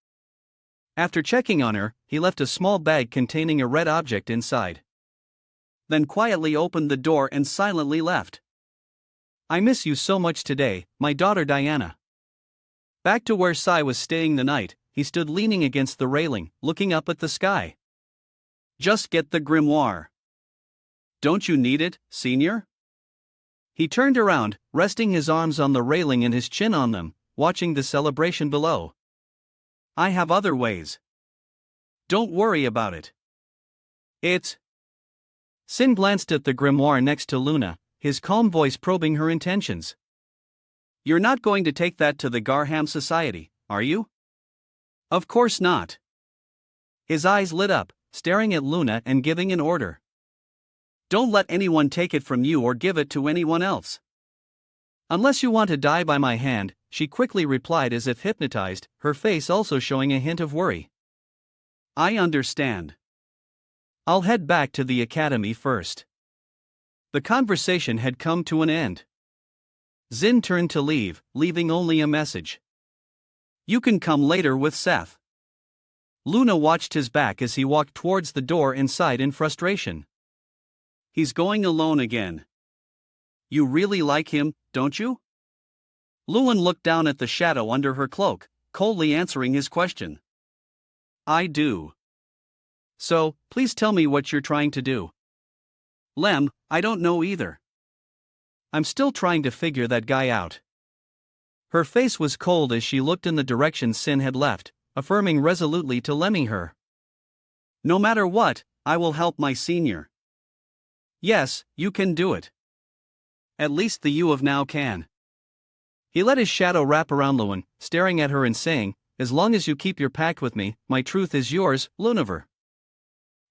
After checking on her, he left a small bag containing a red object inside. Then quietly opened the door and silently left. I miss you so much today, my daughter Diana. Back to where Sai was staying the night, he stood leaning against the railing, looking up at the sky. Just get the grimoire. Don't you need it, Senior? He turned around, resting his arms on the railing and his chin on them, watching the celebration below. I have other ways. Don't worry about it. It's... Sin glanced at the grimoire next to Luna, his calm voice probing her intentions. You're not going to take that to the Garham Society, are you? Of course not. His eyes lit up, staring at Luna and giving an order. Don't let anyone take it from you or give it to anyone else. Unless you want to die by my hand, she quickly replied as if hypnotized, her face also showing a hint of worry. I understand. I'll head back to the academy first. The conversation had come to an end. Zin turned to leave, leaving only a message. You can come later with Seth. Luna watched his back as he walked towards the door and sighed in frustration. He's going alone again. You really like him, don't you? Luan looked down at the shadow under her cloak, coldly answering his question. I do. So, please tell me what you're trying to do. Lem, I don't know either. I'm still trying to figure that guy out. Her face was cold as she looked in the direction Sin had left, affirming resolutely to Lemmy her. No matter what, I will help my senior. Yes, you can do it. At least the you of now can. He let his shadow wrap around Luan, staring at her and saying, as long as you keep your pact with me, my truth is yours, Lunaver.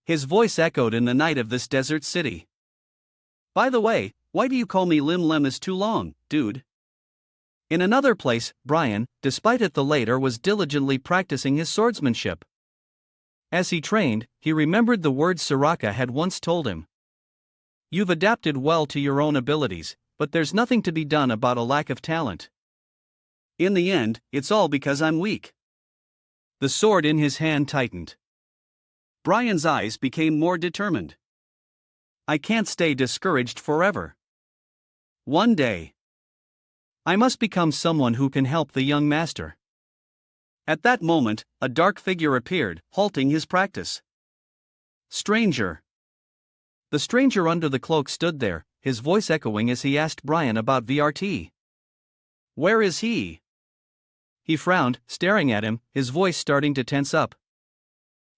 His voice echoed in the night of this desert city. By the way, why do you call me Lim Lem is too long, dude? In another place, Brian, despite it the later, was diligently practicing his swordsmanship. As he trained, he remembered the words Soraka had once told him. You've adapted well to your own abilities, but there's nothing to be done about a lack of talent. In the end, it's all because I'm weak. The sword in his hand tightened. Brian's eyes became more determined. I can't stay discouraged forever. One day, I must become someone who can help the young master. At that moment, a dark figure appeared, halting his practice. Stranger. The stranger under the cloak stood there, his voice echoing as he asked Brian about VRT. Where is he? He frowned, staring at him, his voice starting to tense up.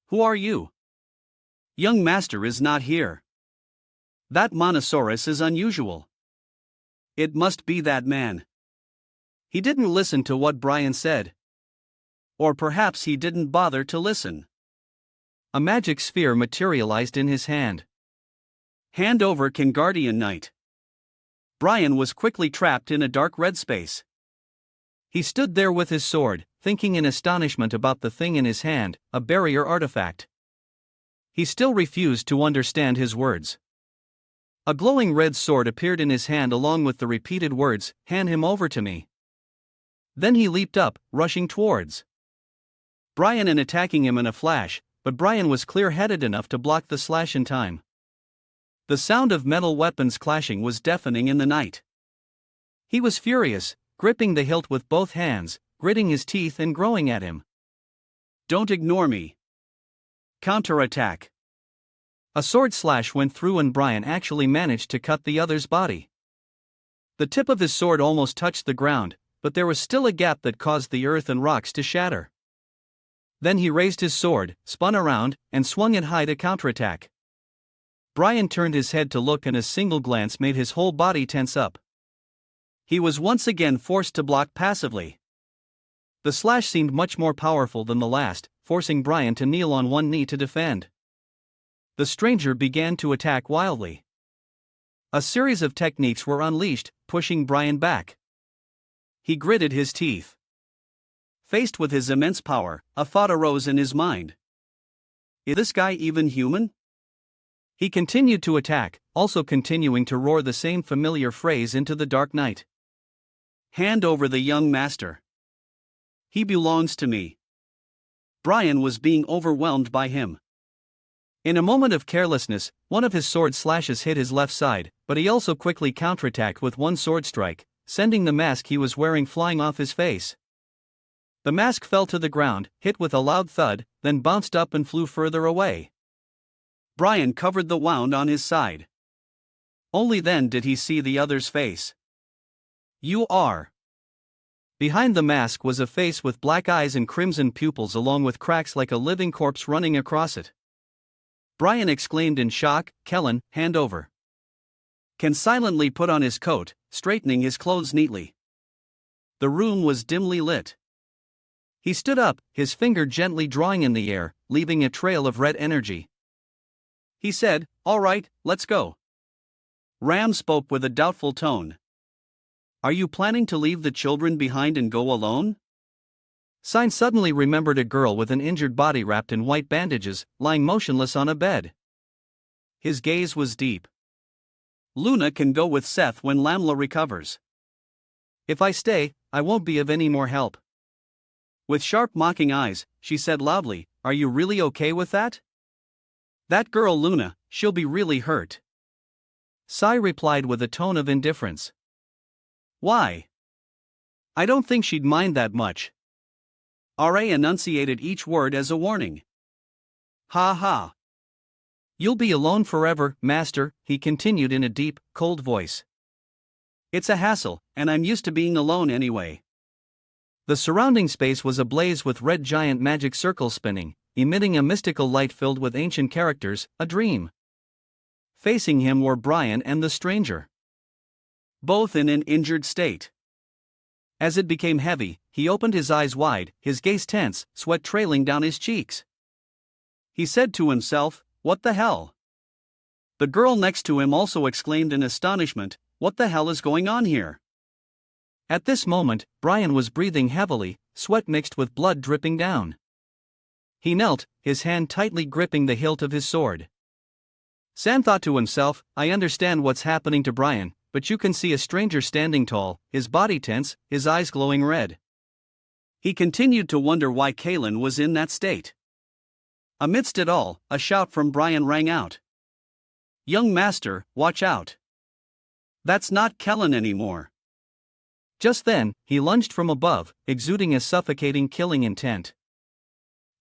Who are you? Young master is not here. That Monosaurus is unusual. It must be that man. He didn't listen to what Brian said. Or perhaps he didn't bother to listen. A magic sphere materialized in his hand. Hand over Kingardian Knight. Brian was quickly trapped in a dark red space. He stood there with his sword, thinking in astonishment about the thing in his hand, a barrier artifact. He still refused to understand his words. A glowing red sword appeared in his hand along with the repeated words, "Hand him over to me." Then he leaped up, rushing towards Brian and attacking him in a flash, but Brian was clear-headed enough to block the slash in time. The sound of metal weapons clashing was deafening in the night. He was furious, gripping the hilt with both hands, gritting his teeth and growling at him. Don't ignore me. Counterattack. A sword slash went through and Brian actually managed to cut the other's body. The tip of his sword almost touched the ground, but there was still a gap that caused the earth and rocks to shatter. Then he raised his sword, spun around, and swung it high to counterattack. Brian turned his head to look and a single glance made his whole body tense up. He was once again forced to block passively. The slash seemed much more powerful than the last, forcing Brian to kneel on one knee to defend. The stranger began to attack wildly. A series of techniques were unleashed, pushing Brian back. He gritted his teeth. Faced with his immense power, a thought arose in his mind. Is this guy even human? He continued to attack, also continuing to roar the same familiar phrase into the dark night. Hand over the young master. He belongs to me. Brian was being overwhelmed by him. In a moment of carelessness, one of his sword slashes hit his left side, but he also quickly counterattacked with one sword strike, sending the mask he was wearing flying off his face. The mask fell to the ground, hit with a loud thud, then bounced up and flew further away. Brian covered the wound on his side. Only then did he see the other's face. You are. Behind the mask was a face with black eyes and crimson pupils along with cracks like a living corpse running across it. Brian exclaimed in shock, Kellen, hand over. Ken silently put on his coat, straightening his clothes neatly. The room was dimly lit. He stood up, his finger gently drawing in the air, leaving a trail of red energy. He said, All right, let's go. Ram spoke with a doubtful tone. Are you planning to leave the children behind and go alone? Sign suddenly remembered a girl with an injured body wrapped in white bandages, lying motionless on a bed. His gaze was deep. Luna can go with Seth when Lamla recovers. If I stay, I won't be of any more help. With sharp mocking eyes, she said loudly, Are you really okay with that? That girl Luna, she'll be really hurt. Sai replied with a tone of indifference. Why? I don't think she'd mind that much. R.A. enunciated each word as a warning. Ha ha. You'll be alone forever, master, he continued in a deep, cold voice. It's a hassle, and I'm used to being alone anyway. The surrounding space was ablaze with red giant magic circles spinning, emitting a mystical light filled with ancient characters, a dream. Facing him were Brian and the stranger, both in an injured state. As it became heavy, he opened his eyes wide, his gaze tense, sweat trailing down his cheeks. He said to himself, What the hell? The girl next to him also exclaimed in astonishment, What the hell is going on here? At this moment, Brian was breathing heavily, sweat mixed with blood dripping down. He knelt, his hand tightly gripping the hilt of his sword. Sam thought to himself, I understand what's happening to Brian, but you can see a stranger standing tall, his body tense, his eyes glowing red. He continued to wonder why Kalen was in that state. Amidst it all, a shout from Brian rang out. Young master, watch out. That's not Kellen anymore. Just then, he lunged from above, exuding a suffocating killing intent.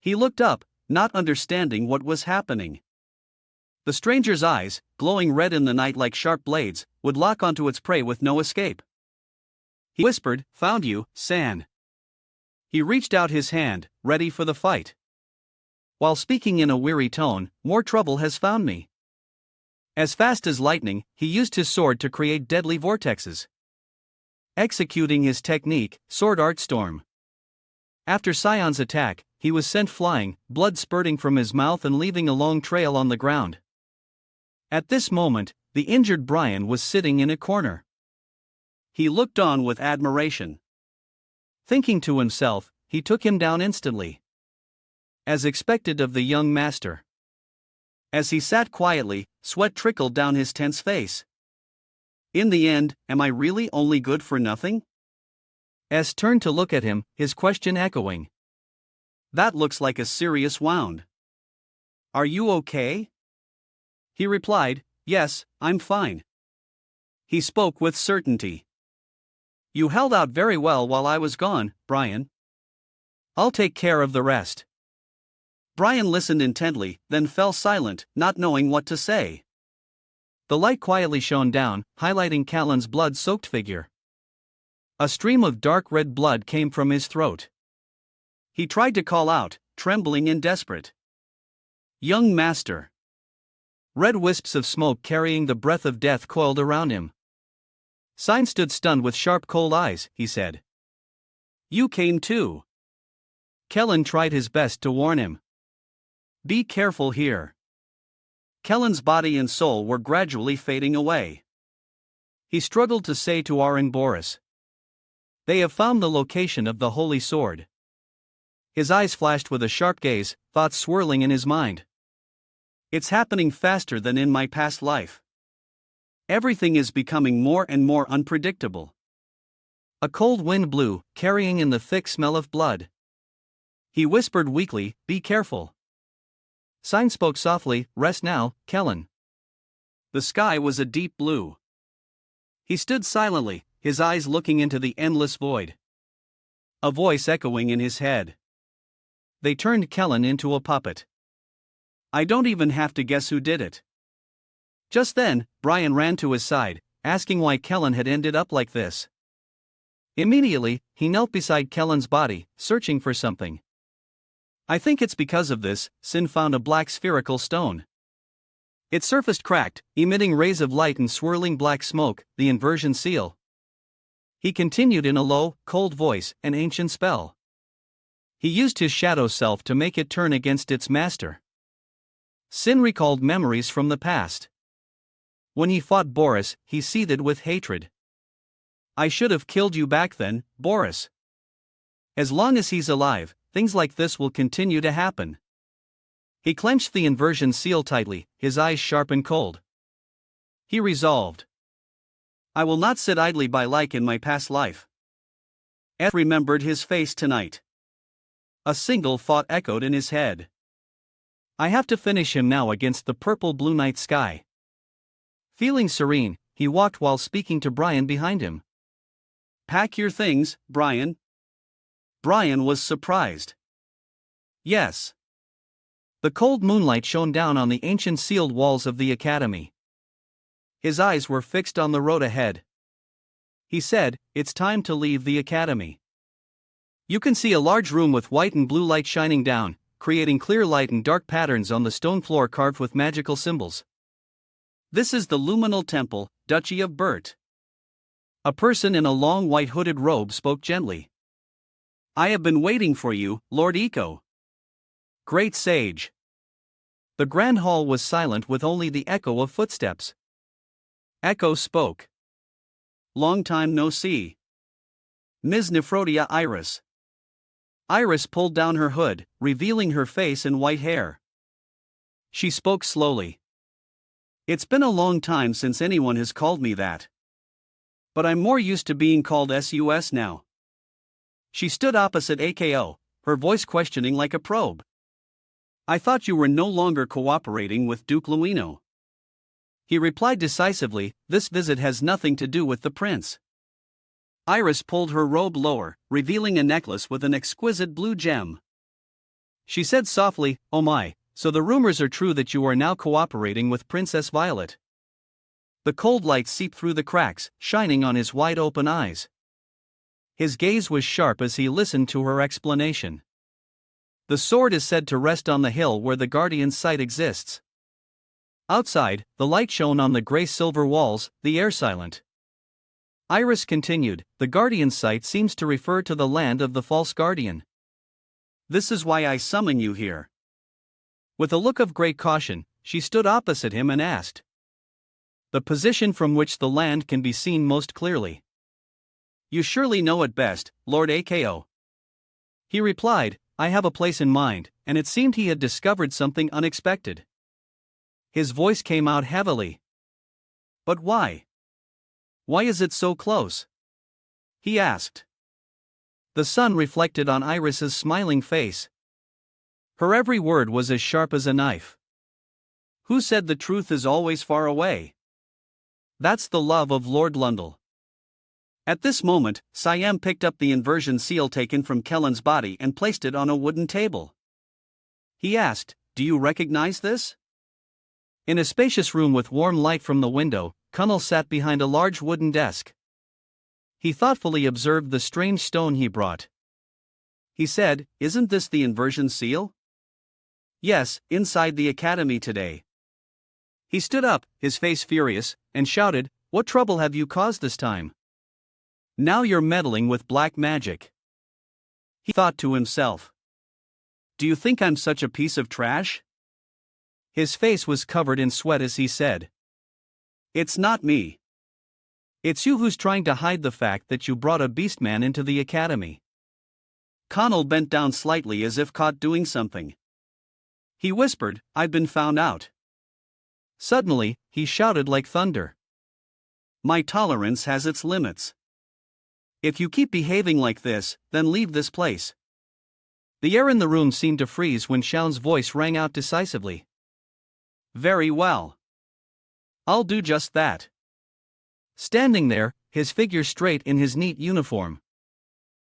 He looked up, not understanding what was happening. The stranger's eyes, glowing red in the night like sharp blades, would lock onto its prey with no escape. He whispered, Found you, San. He reached out his hand, ready for the fight. While speaking in a weary tone, more trouble has found me. As fast as lightning, he used his sword to create deadly vortexes, executing his technique, Sword Art Storm. After Sion's attack, he was sent flying, blood spurting from his mouth and leaving a long trail on the ground. At this moment, the injured Brian was sitting in a corner. He looked on with admiration. Thinking to himself, he took him down instantly, as expected of the young master. As he sat quietly, sweat trickled down his tense face. In the end, am I really only good for nothing? S turned to look at him, his question echoing. That looks like a serious wound. Are you okay? He replied, Yes, I'm fine. He spoke with certainty. You held out very well while I was gone, Brian. I'll take care of the rest. Brian listened intently, then fell silent, not knowing what to say. The light quietly shone down, highlighting Callan's blood-soaked figure. A stream of dark red blood came from his throat. He tried to call out, trembling and desperate. Young master. Red wisps of smoke carrying the breath of death coiled around him. Sign stood stunned with sharp cold eyes, he said. You came too. Kellen tried his best to warn him. Be careful here. Kellen's body and soul were gradually fading away. He struggled to say to Aaron Boris. They have found the location of the holy sword. His eyes flashed with a sharp gaze, thoughts swirling in his mind. It's happening faster than in my past life. Everything is becoming more and more unpredictable. A cold wind blew, carrying in the thick smell of blood. He whispered weakly, "Be careful." Sign spoke softly, "Rest now, Kellen." The sky was a deep blue. He stood silently, his eyes looking into the endless void. A voice echoing in his head. They turned Kellen into a puppet. I don't even have to guess who did it. Just then, Brian ran to his side, asking why Kellen had ended up like this. Immediately, he knelt beside Kellen's body, searching for something. I think it's because of this, Sin found a black spherical stone. Its surface cracked, emitting rays of light and swirling black smoke, the inversion seal. He continued in a low, cold voice, an ancient spell. He used his shadow self to make it turn against its master. Sin recalled memories from the past. When he fought Boris, he seethed with hatred. I should have killed you back then, Boris. As long as he's alive, things like this will continue to happen. He clenched the inversion seal tightly, his eyes sharp and cold. He resolved. I will not sit idly by like in my past life. Eth remembered his face tonight. A single thought echoed in his head. I have to finish him now against the purple blue night sky. Feeling serene, he walked while speaking to Brian behind him. Pack your things, Brian. Brian was surprised. Yes. The cold moonlight shone down on the ancient sealed walls of the academy. His eyes were fixed on the road ahead. He said, It's time to leave the academy. You can see a large room with white and blue light shining down, creating clear light and dark patterns on the stone floor carved with magical symbols. This is the Luminal Temple, Duchy of Burt. A person in a long white hooded robe spoke gently. I have been waiting for you, Lord Eco. Great sage. The grand hall was silent with only the echo of footsteps. Echo spoke. Long time no see. Ms. Nephrodia Iris. Iris pulled down her hood, revealing her face and white hair. She spoke slowly. It's been a long time since anyone has called me that. But I'm more used to being called SUS now. She stood opposite AKO, her voice questioning like a probe. I thought you were no longer cooperating with Duke Luino. He replied decisively, This visit has nothing to do with the prince. Iris pulled her robe lower, revealing a necklace with an exquisite blue gem. She said softly, Oh my, so the rumors are true that you are now cooperating with Princess Violet. The cold light seeped through the cracks, shining on his wide-open eyes. His gaze was sharp as he listened to her explanation. The sword is said to rest on the hill where the Guardian's site exists. Outside, the light shone on the gray-silver walls, the air silent. Iris continued, The Guardian's site seems to refer to the land of the false Guardian. This is why I summon you here. With a look of great caution, she stood opposite him and asked. The position from which the land can be seen most clearly. You surely know it best, Lord Ako. He replied, I have a place in mind, and it seemed he had discovered something unexpected. His voice came out heavily. But why? Why is it so close? He asked. The sun reflected on Iris's smiling face. Her every word was as sharp as a knife. Who said the truth is always far away? That's the love of Lord Lundell. At this moment, Siam picked up the inversion seal taken from Kellen's body and placed it on a wooden table. He asked, Do you recognize this? In a spacious room with warm light from the window, Kunnel sat behind a large wooden desk. He thoughtfully observed the strange stone he brought. He said, Isn't this the inversion seal? Yes, inside the academy today. He stood up, his face furious, and shouted, What trouble have you caused this time? Now you're meddling with black magic. He thought to himself. Do you think I'm such a piece of trash? His face was covered in sweat as he said. It's not me. It's you who's trying to hide the fact that you brought a beastman into the academy. Connell bent down slightly as if caught doing something. He whispered, I've been found out. Suddenly, he shouted like thunder. My tolerance has its limits. If you keep behaving like this, then leave this place. The air in the room seemed to freeze when Shaun's voice rang out decisively. Very well. I'll do just that. Standing there, his figure straight in his neat uniform,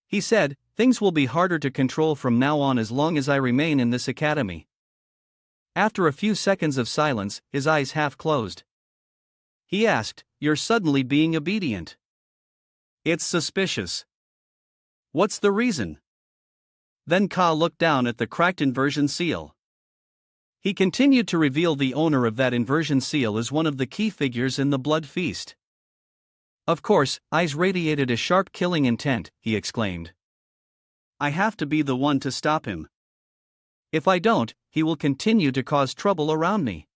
he said, things will be harder to control from now on as long as I remain in this academy. After a few seconds of silence, his eyes half closed. He asked, You're suddenly being obedient. It's suspicious. What's the reason? Then Ka looked down at the cracked inversion seal. He continued to reveal the owner of that inversion seal as one of the key figures in the blood feast. Of course, eyes radiated a sharp killing intent, he exclaimed. I have to be the one to stop him. If I don't, he will continue to cause trouble around me.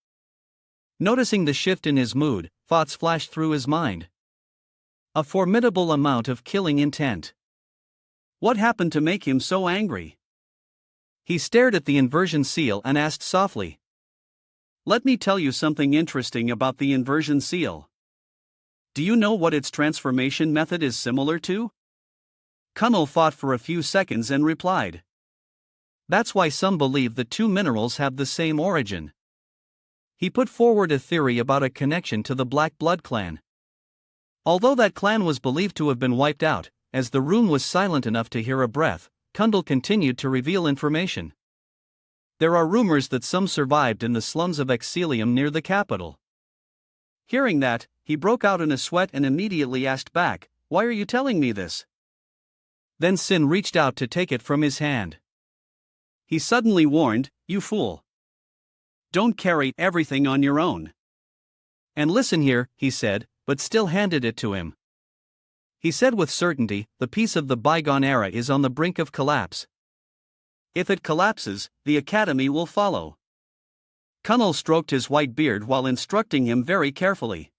Noticing the shift in his mood, thoughts flashed through his mind. A formidable amount of killing intent. What happened to make him so angry? He stared at the inversion seal and asked softly. Let me tell you something interesting about the inversion seal. Do you know what its transformation method is similar to? Connell thought for a few seconds and replied. That's why some believe the two minerals have the same origin. He put forward a theory about a connection to the Black Blood clan. Although that clan was believed to have been wiped out, as the room was silent enough to hear a breath, Kundal continued to reveal information. There are rumors that some survived in the slums of Exilium near the capital. Hearing that, he broke out in a sweat and immediately asked back, Why are you telling me this? Then Sin reached out to take it from his hand. He suddenly warned, You fool. Don't carry everything on your own. And listen here, he said, but still handed it to him. He said with certainty, the peace of the bygone era is on the brink of collapse. If it collapses, the academy will follow. Connell stroked his white beard while instructing him very carefully.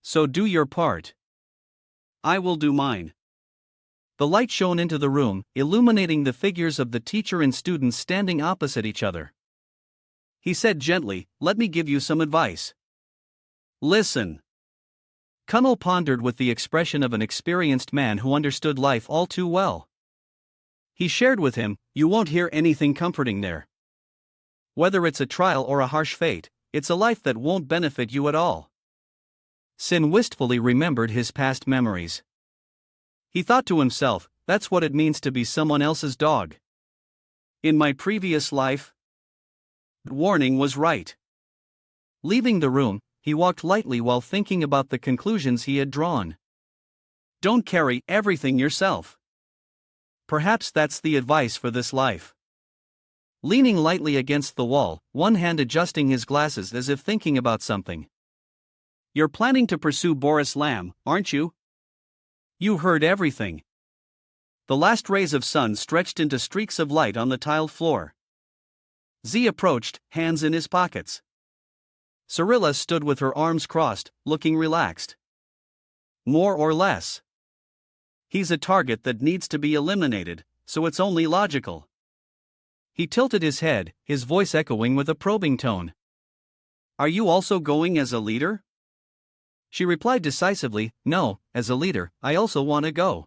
So do your part. I will do mine. The light shone into the room, illuminating the figures of the teacher and students standing opposite each other. He said gently, Let me give you some advice. Listen. Connell pondered with the expression of an experienced man who understood life all too well. He shared with him, You won't hear anything comforting there. Whether it's a trial or a harsh fate, it's a life that won't benefit you at all. Sin wistfully remembered his past memories. He thought to himself, That's what it means to be someone else's dog. In my previous life, the warning was right. Leaving the room, he walked lightly while thinking about the conclusions he had drawn. Don't carry everything yourself. Perhaps that's the advice for this life. Leaning lightly against the wall, one hand adjusting his glasses as if thinking about something. You're planning to pursue Boris Lamb, aren't you? You heard everything. The last rays of sun stretched into streaks of light on the tiled floor. Z approached, hands in his pockets. Cyrilla stood with her arms crossed, looking relaxed. More or less. He's a target that needs to be eliminated, so it's only logical. He tilted his head, his voice echoing with a probing tone. Are you also going as a leader? She replied decisively, No, as a leader, I also want to go.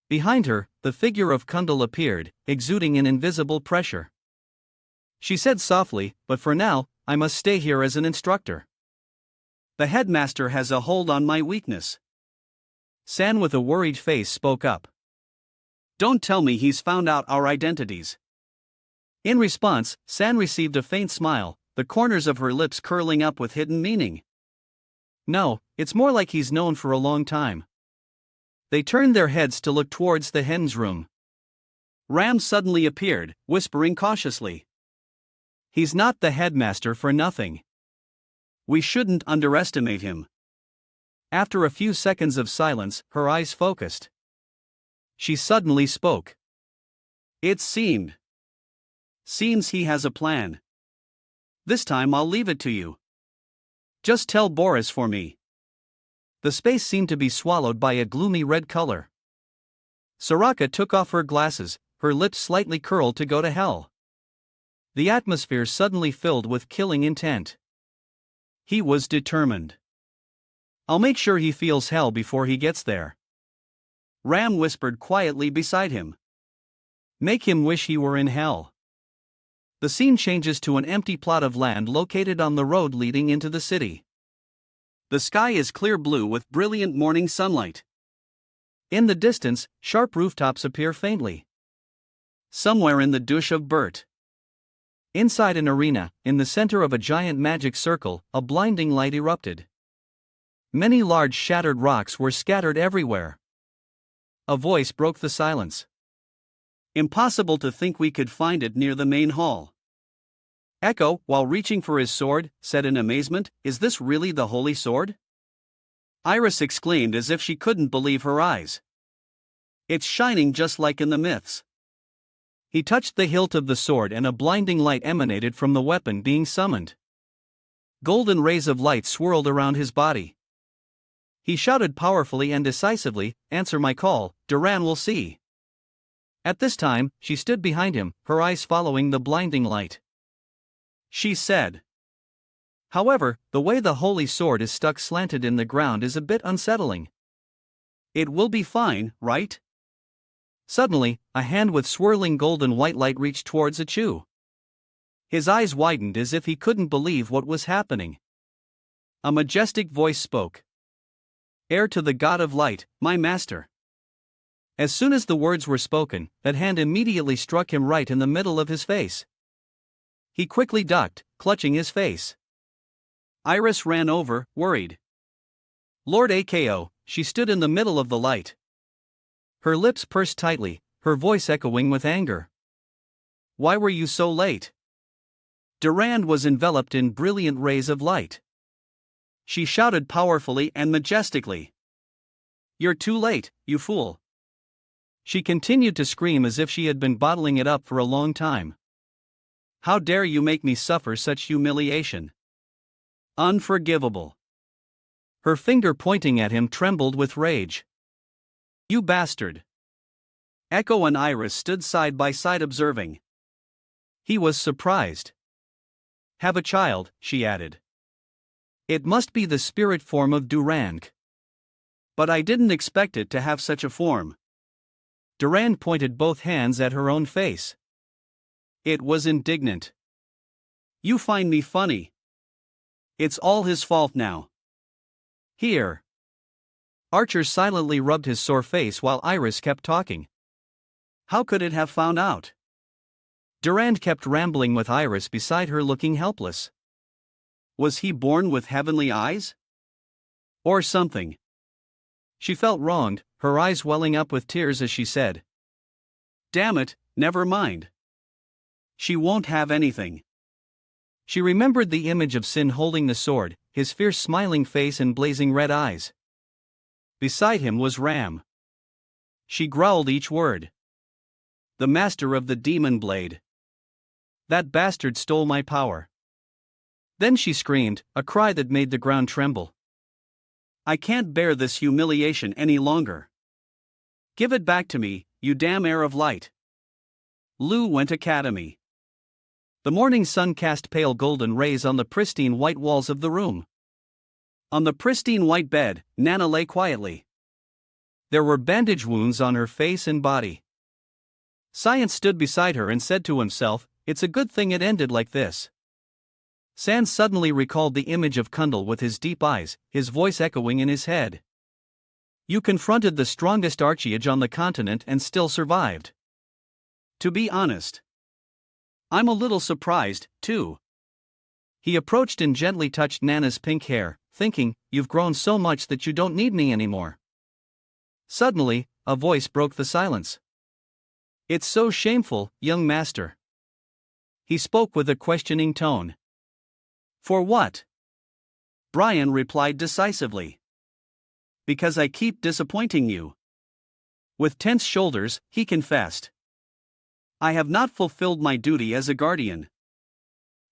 Behind her, the figure of Kundal appeared, exuding an invisible pressure. She said softly, But for now, I must stay here as an instructor. The headmaster has a hold on my weakness. San with a worried face spoke up. Don't tell me he's found out our identities. In response, San received a faint smile, the corners of her lips curling up with hidden meaning. No, it's more like he's known for a long time. They turned their heads to look towards the hen's room. Ram suddenly appeared, whispering cautiously. He's not the headmaster for nothing. We shouldn't underestimate him. After a few seconds of silence, her eyes focused. She suddenly spoke. It seems he has a plan. This time I'll leave it to you. Just tell Boris for me. The space seemed to be swallowed by a gloomy red color. Soraka took off her glasses, her lips slightly curled to go to hell. The atmosphere suddenly filled with killing intent. He was determined. "I'll make sure he feels hell before he gets there." Ram whispered quietly beside him. "Make him wish he were in hell." The scene changes to an empty plot of land located on the road leading into the city. The sky is clear blue with brilliant morning sunlight. In the distance, sharp rooftops appear faintly. Somewhere in the douche of Bert. Inside an arena, in the center of a giant magic circle, a blinding light erupted. Many large shattered rocks were scattered everywhere. A voice broke the silence. "Impossible to think we could find it near the main hall." Echo, while reaching for his sword, said in amazement, "Is this really the holy sword?" Iris exclaimed as if she couldn't believe her eyes. "It's shining just like in the myths." He touched the hilt of the sword and a blinding light emanated from the weapon being summoned. Golden rays of light swirled around his body. He shouted powerfully and decisively, "Answer my call, Duran will see." At this time, she stood behind him, her eyes following the blinding light. She said, "However, the way the holy sword is stuck slanted in the ground is a bit unsettling." "It will be fine, right?" Suddenly, a hand with swirling golden white light reached towards Achu. His eyes widened as if he couldn't believe what was happening. A majestic voice spoke. "Heir to the god of light, my master." As soon as the words were spoken, that hand immediately struck him right in the middle of his face. He quickly ducked, clutching his face. Iris ran over, worried. "Lord Ako," she stood in the middle of the light. Her lips pursed tightly, her voice echoing with anger. "Why were you so late?" Durand was enveloped in brilliant rays of light. She shouted powerfully and majestically. "You're too late, you fool." She continued to scream as if she had been bottling it up for a long time. "How dare you make me suffer such humiliation? Unforgivable." Her finger pointing at him trembled with rage. "You bastard." Echo and Iris stood side by side observing. He was surprised. "Have a child," she added. "It must be the spirit form of Durand. But I didn't expect it to have such a form." Durand pointed both hands at her own face. It was indignant. "You find me funny. It's all his fault now. Here." Archer silently rubbed his sore face while Iris kept talking. How could it have found out? Durand kept rambling with Iris beside her looking helpless. Was he born with heavenly eyes? Or something? She felt wronged, her eyes welling up with tears as she said, "Damn it, never mind. She won't have anything." She remembered the image of Sin holding the sword, his fierce smiling face and blazing red eyes. Beside him was Ram. She growled each word. "The master of the demon blade. That bastard stole my power." Then she screamed, a cry that made the ground tremble. "I can't bear this humiliation any longer. Give it back to me, you damn heir of light." Lu went academy. The morning sun cast pale golden rays on the pristine white walls of the room. On the pristine white bed, Nana lay quietly. There were bandage wounds on her face and body. Science stood beside her and said to himself, "It's a good thing it ended like this." Sans suddenly recalled the image of Kundal with his deep eyes, his voice echoing in his head. "You confronted the strongest archeage on the continent and still survived." To be honest, I'm a little surprised, too. He approached and gently touched Nana's pink hair, thinking, "You've grown so much that you don't need me anymore." Suddenly, a voice broke the silence. "It's so shameful, young master." He spoke with a questioning tone. "For what?" Brian replied decisively. "Because I keep disappointing you." With tense shoulders, he confessed. "I have not fulfilled my duty as a guardian."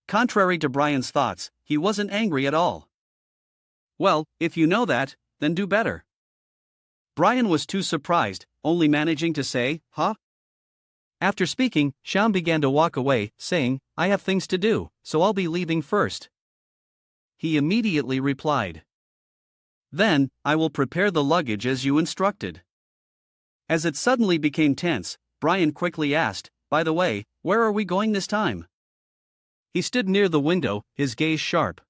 Contrary to Brian's thoughts, he wasn't angry at all. "Well, if you know that, then do better. Brian was too surprised, only managing to say, huh? After speaking, Sham began to walk away, saying, I have things to do, so I'll be leaving first. He immediately replied, Then, I will prepare the luggage as you instructed. As it suddenly became tense, Brian quickly asked, By the way, where are we going this time? He stood near the window, his gaze sharp.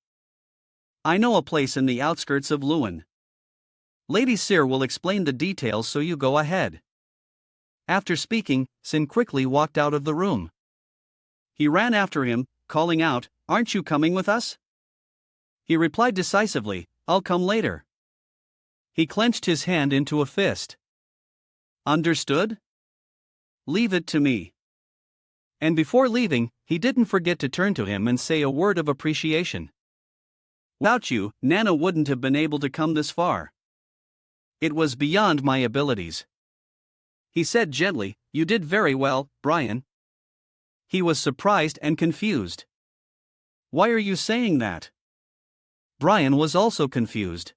I know a place in the outskirts of Lewin. Lady Cyr will explain the details, so you go ahead. After speaking, Sin quickly walked out of the room. He ran after him, calling out, Aren't you coming with us? He replied decisively, I'll come later. He clenched his hand into a fist. Understood? Leave it to me. And before leaving, he didn't forget to turn to him and say a word of appreciation. Without you, Nana wouldn't have been able to come this far. It was beyond my abilities. He said gently, You did very well, Brian. He was surprised and confused. Why are you saying that? Brian was also confused.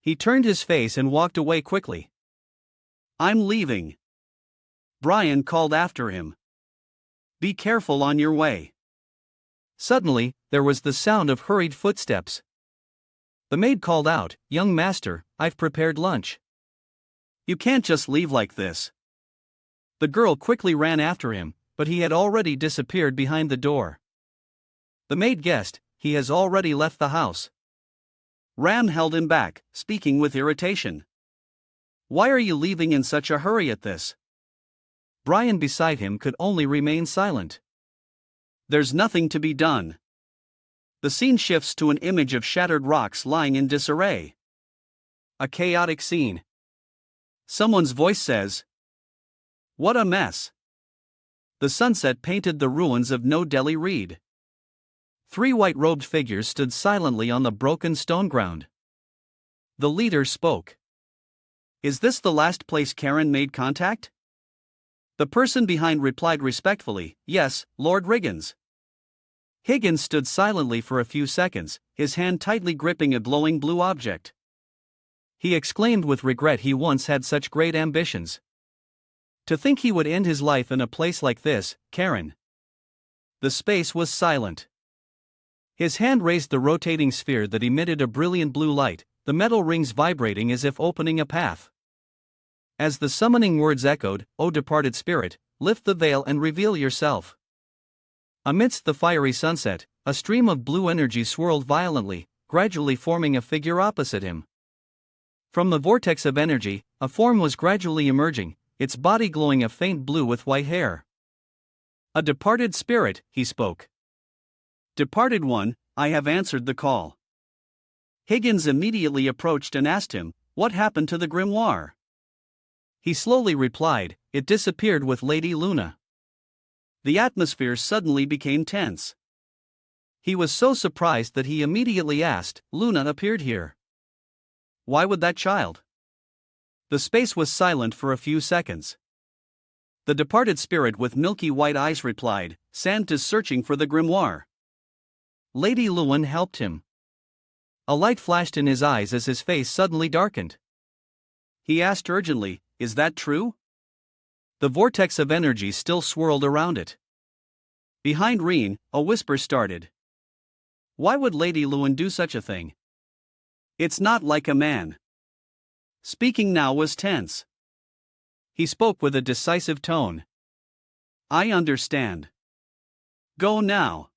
He turned his face and walked away quickly. I'm leaving. Brian called after him. Be careful on your way. Suddenly, there was the sound of hurried footsteps. The maid called out, Young master, I've prepared lunch. You can't just leave like this. The girl quickly ran after him, but he had already disappeared behind the door. The maid guessed, he has already left the house. Ram held him back, speaking with irritation. Why are you leaving in such a hurry at this? Brian beside him could only remain silent. There's nothing to be done. The scene shifts to an image of shattered rocks lying in disarray. A chaotic scene. Someone's voice says, What a mess. The sunset painted the ruins of No Delhi Reed. 3 white-robed figures stood silently on the broken stone ground. The leader spoke. Is this the last place Karen made contact? The person behind replied respectfully, Yes, Lord Riggins. Higgins stood silently for a few seconds, his hand tightly gripping a glowing blue object. He exclaimed with regret he once had such great ambitions. To think he would end his life in a place like this, Karen. The space was silent. His hand raised the rotating sphere that emitted a brilliant blue light, the metal rings vibrating as if opening a path. As the summoning words echoed, O departed spirit, lift the veil and reveal yourself. Amidst the fiery sunset, a stream of blue energy swirled violently, gradually forming a figure opposite him. From the vortex of energy, a form was gradually emerging, its body glowing a faint blue with white hair. A departed spirit, he spoke. Departed one, I have answered the call. Higgins immediately approached and asked him, What happened to the grimoire? He slowly replied, It disappeared with Lady Luna. The atmosphere suddenly became tense. He was so surprised that he immediately asked, Luna appeared here. Why would that child? The space was silent for a few seconds. The departed spirit with milky white eyes replied, Sand is searching for the grimoire. Lady Lewin helped him. A light flashed in his eyes as his face suddenly darkened. He asked urgently, Is that true? The vortex of energy still swirled around it. Behind Reen, a whisper started. Why would Lady Lewin do such a thing? It's not like a man. Speaking now was tense. He spoke with a decisive tone. I understand. Go now.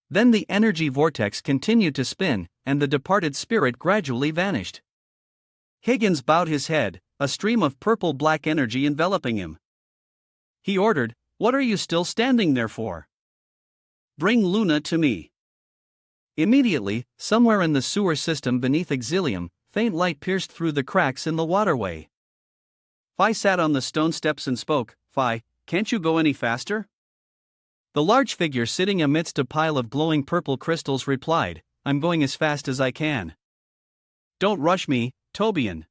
Then the energy vortex continued to spin, and the departed spirit gradually vanished. Higgins bowed his head, a stream of purple-black energy enveloping him. He ordered, What are you still standing there for? Bring Luna to me. Immediately, somewhere in the sewer system beneath Exilium, faint light pierced through the cracks in the waterway. Phi sat on the stone steps and spoke, Phi, can't you go any faster? The large figure sitting amidst a pile of glowing purple crystals replied, I'm going as fast as I can. Don't rush me, Tobian.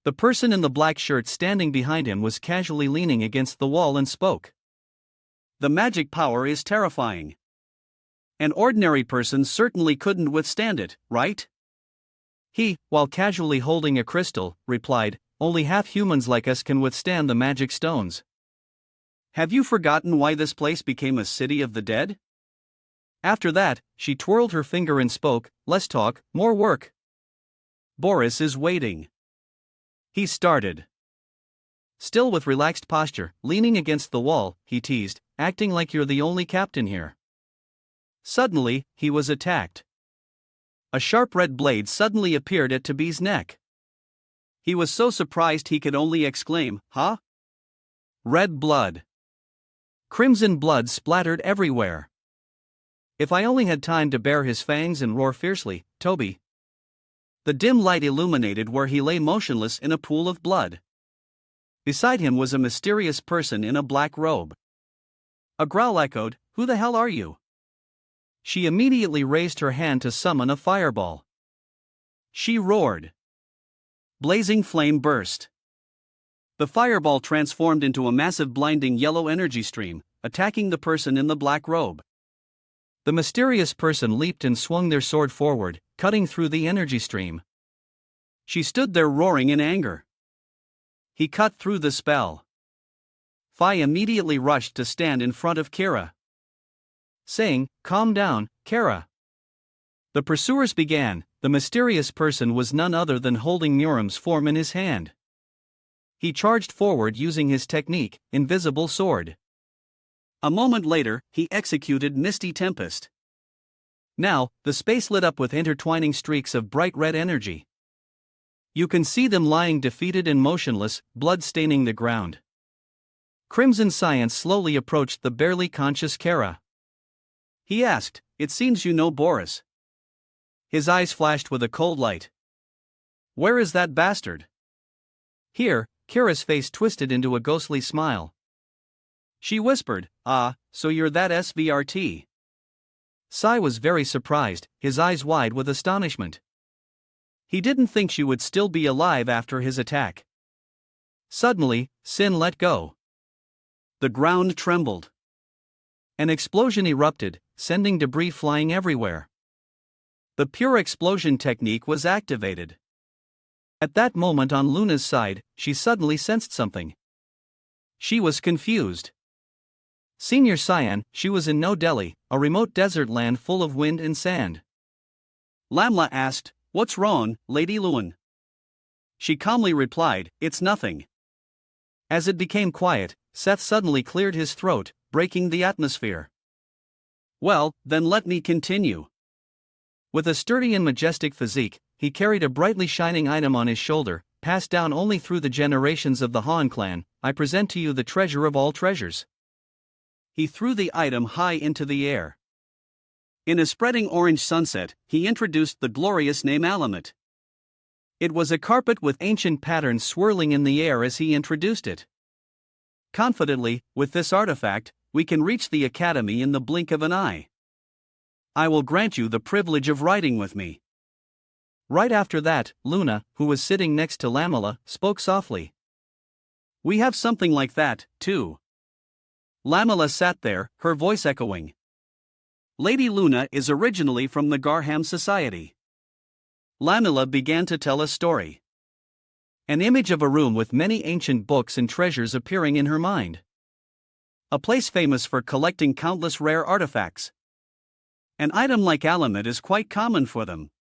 The person in the black shirt standing behind him was casually leaning against the wall and spoke. The magic power is terrifying. An ordinary person certainly couldn't withstand it, right? He, while casually holding a crystal, replied, "Only half humans like us can withstand the magic stones." Have you forgotten why this place became a city of the dead? After that, she twirled her finger and spoke, "Less talk, more work. Boris is waiting." He started. Still with relaxed posture, leaning against the wall, he teased, "Acting like you're the only captain here." Suddenly, he was attacked. A sharp red blade suddenly appeared at Toby's neck. He was so surprised he could only exclaim, "Huh?" Red blood. Crimson blood splattered everywhere. If I only had time to bare his fangs and roar fiercely, Toby. The dim light illuminated where he lay motionless in a pool of blood. Beside him was a mysterious person in a black robe. A growl echoed, "Who the hell are you?" She immediately raised her hand to summon a fireball. She roared. Blazing flame burst. The fireball transformed into a massive blinding yellow energy stream, attacking the person in the black robe. The mysterious person leaped and swung their sword forward, cutting through the energy stream. She stood there roaring in anger. He cut through the spell. Fi immediately rushed to stand in front of Kira, saying, "Calm down, Kara." The pursuers began. The mysterious person was none other than holding Muram's form in his hand. He charged forward using his technique, Invisible Sword. A moment later, he executed Misty Tempest. Now, the space lit up with intertwining streaks of bright red energy. You can see them lying defeated and motionless, blood staining the ground. Crimson Science slowly approached the barely conscious Kara. He asked, "It seems you know Boris." His eyes flashed with a cold light. "Where is that bastard?" Here, Kira's face twisted into a ghostly smile. She whispered, "Ah, so you're that SVRT." Sai was very surprised, his eyes wide with astonishment. He didn't think she would still be alive after his attack. Suddenly, Sin let go. The ground trembled. An explosion erupted, sending debris flying everywhere. The pure explosion technique was activated. At that moment on Luna's side, she suddenly sensed something. She was confused. Senior Cyan, she was in No Delhi, a remote desert land full of wind and sand. Lamla asked, "What's wrong, Lady Luan?" She calmly replied, "It's nothing." As it became quiet, Seth suddenly cleared his throat, breaking the atmosphere. "Well, then let me continue." With a sturdy and majestic physique, he carried a brightly shining item on his shoulder, passed down only through the generations of the Han clan. "I present to you the treasure of all treasures." He threw the item high into the air. In a spreading orange sunset, he introduced the glorious name Alamet. It was a carpet with ancient patterns swirling in the air as he introduced it. Confidently, with this artifact, we can reach the academy in the blink of an eye. I will grant you the privilege of riding with me. Right after that, Luna, who was sitting next to Lamela, spoke softly. We have something like that, too. Lamela sat there, her voice echoing. Lady Luna is originally from the Garham Society. Lamela began to tell a story. An image of a room with many ancient books and treasures appearing in her mind. A place famous for collecting countless rare artifacts. An item like Alamet is quite common for them.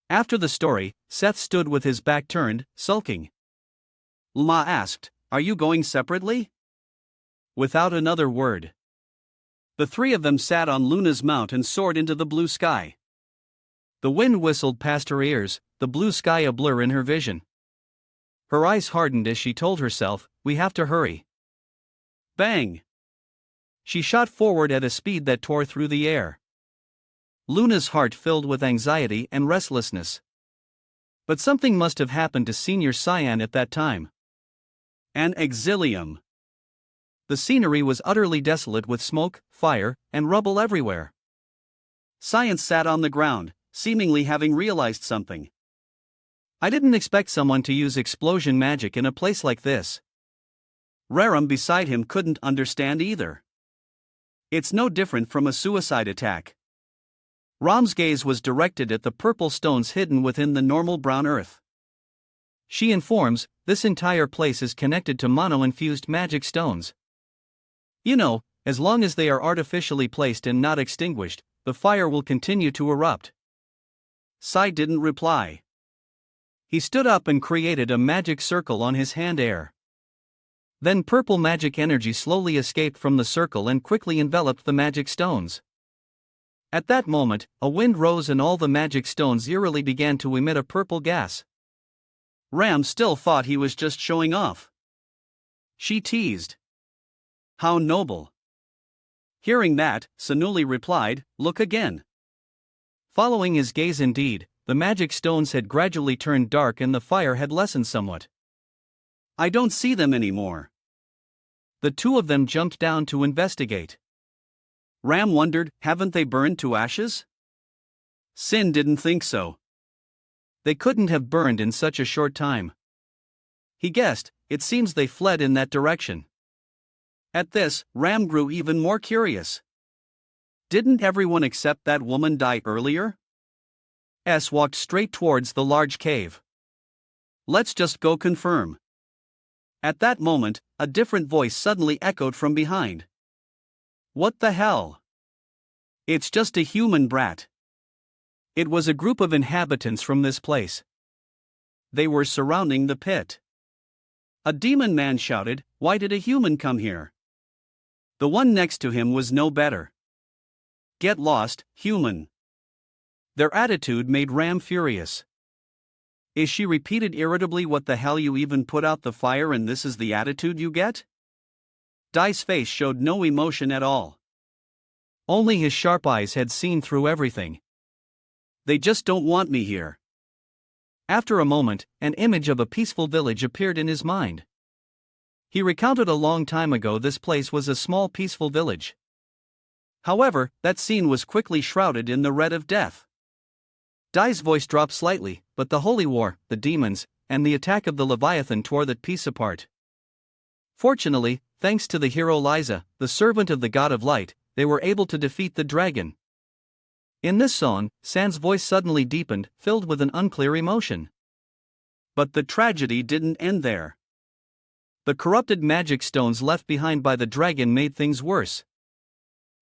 After the story, Seth stood with his back turned, sulking. Lma asked, "Are you going separately?" Without another word. The three of them sat on Luna's mount and soared into the blue sky. The wind whistled past her ears, the blue sky a blur in her vision. Her eyes hardened as she told herself, "We have to hurry." Bang! She shot forward at a speed that tore through the air. Luna's heart filled with anxiety and restlessness. But something must have happened to Senior Cyan at that time. An exilium. The scenery was utterly desolate with smoke, fire, and rubble everywhere. Science sat on the ground, seemingly having realized something. I didn't expect someone to use explosion magic in a place like this. Raram beside him couldn't understand either. It's no different from a suicide attack. Ram's gaze was directed at the purple stones hidden within the normal brown earth. She informs, this entire place is connected to mono-infused magic stones. You know, as long as they are artificially placed and not extinguished, the fire will continue to erupt. Sai didn't reply. He stood up and created a magic circle on his hand air. Then purple magic energy slowly escaped from the circle and quickly enveloped the magic stones. At that moment, a wind rose and all the magic stones eerily began to emit a purple gas. Ram still thought he was just showing off. She teased. How noble. Hearing that, Sanuli replied, look again. Following his gaze indeed, the magic stones had gradually turned dark and the fire had lessened somewhat. I don't see them anymore. The two of them jumped down to investigate. Ram wondered, haven't they burned to ashes? Sin didn't think so. They couldn't have burned in such a short time. He guessed, it seems they fled in that direction. At this, Ram grew even more curious. Didn't everyone except that woman die earlier? S walked straight towards the large cave. Let's just go confirm. At that moment, a different voice suddenly echoed from behind. What the hell? It's just a human brat. It was a group of inhabitants from this place. They were surrounding the pit. A demon man shouted, why did a human come here? The one next to him was no better. Get lost, human. Their attitude made Ram furious. Is she repeated irritably, what the hell, you even put out the fire and this is the attitude you get? Dai's face showed no emotion at all. Only his sharp eyes had seen through everything. They just don't want me here. After a moment, an image of a peaceful village appeared in his mind. He recounted a long time ago this place was a small peaceful village. However, that scene was quickly shrouded in the red of death. Dai's voice dropped slightly, but the holy war, the demons, and the attack of the Leviathan tore that peace apart. Fortunately, thanks to the hero Liza, the servant of the god of light, they were able to defeat the dragon. In this song, San's voice suddenly deepened, filled with an unclear emotion. But the tragedy didn't end there. The corrupted magic stones left behind by the dragon made things worse.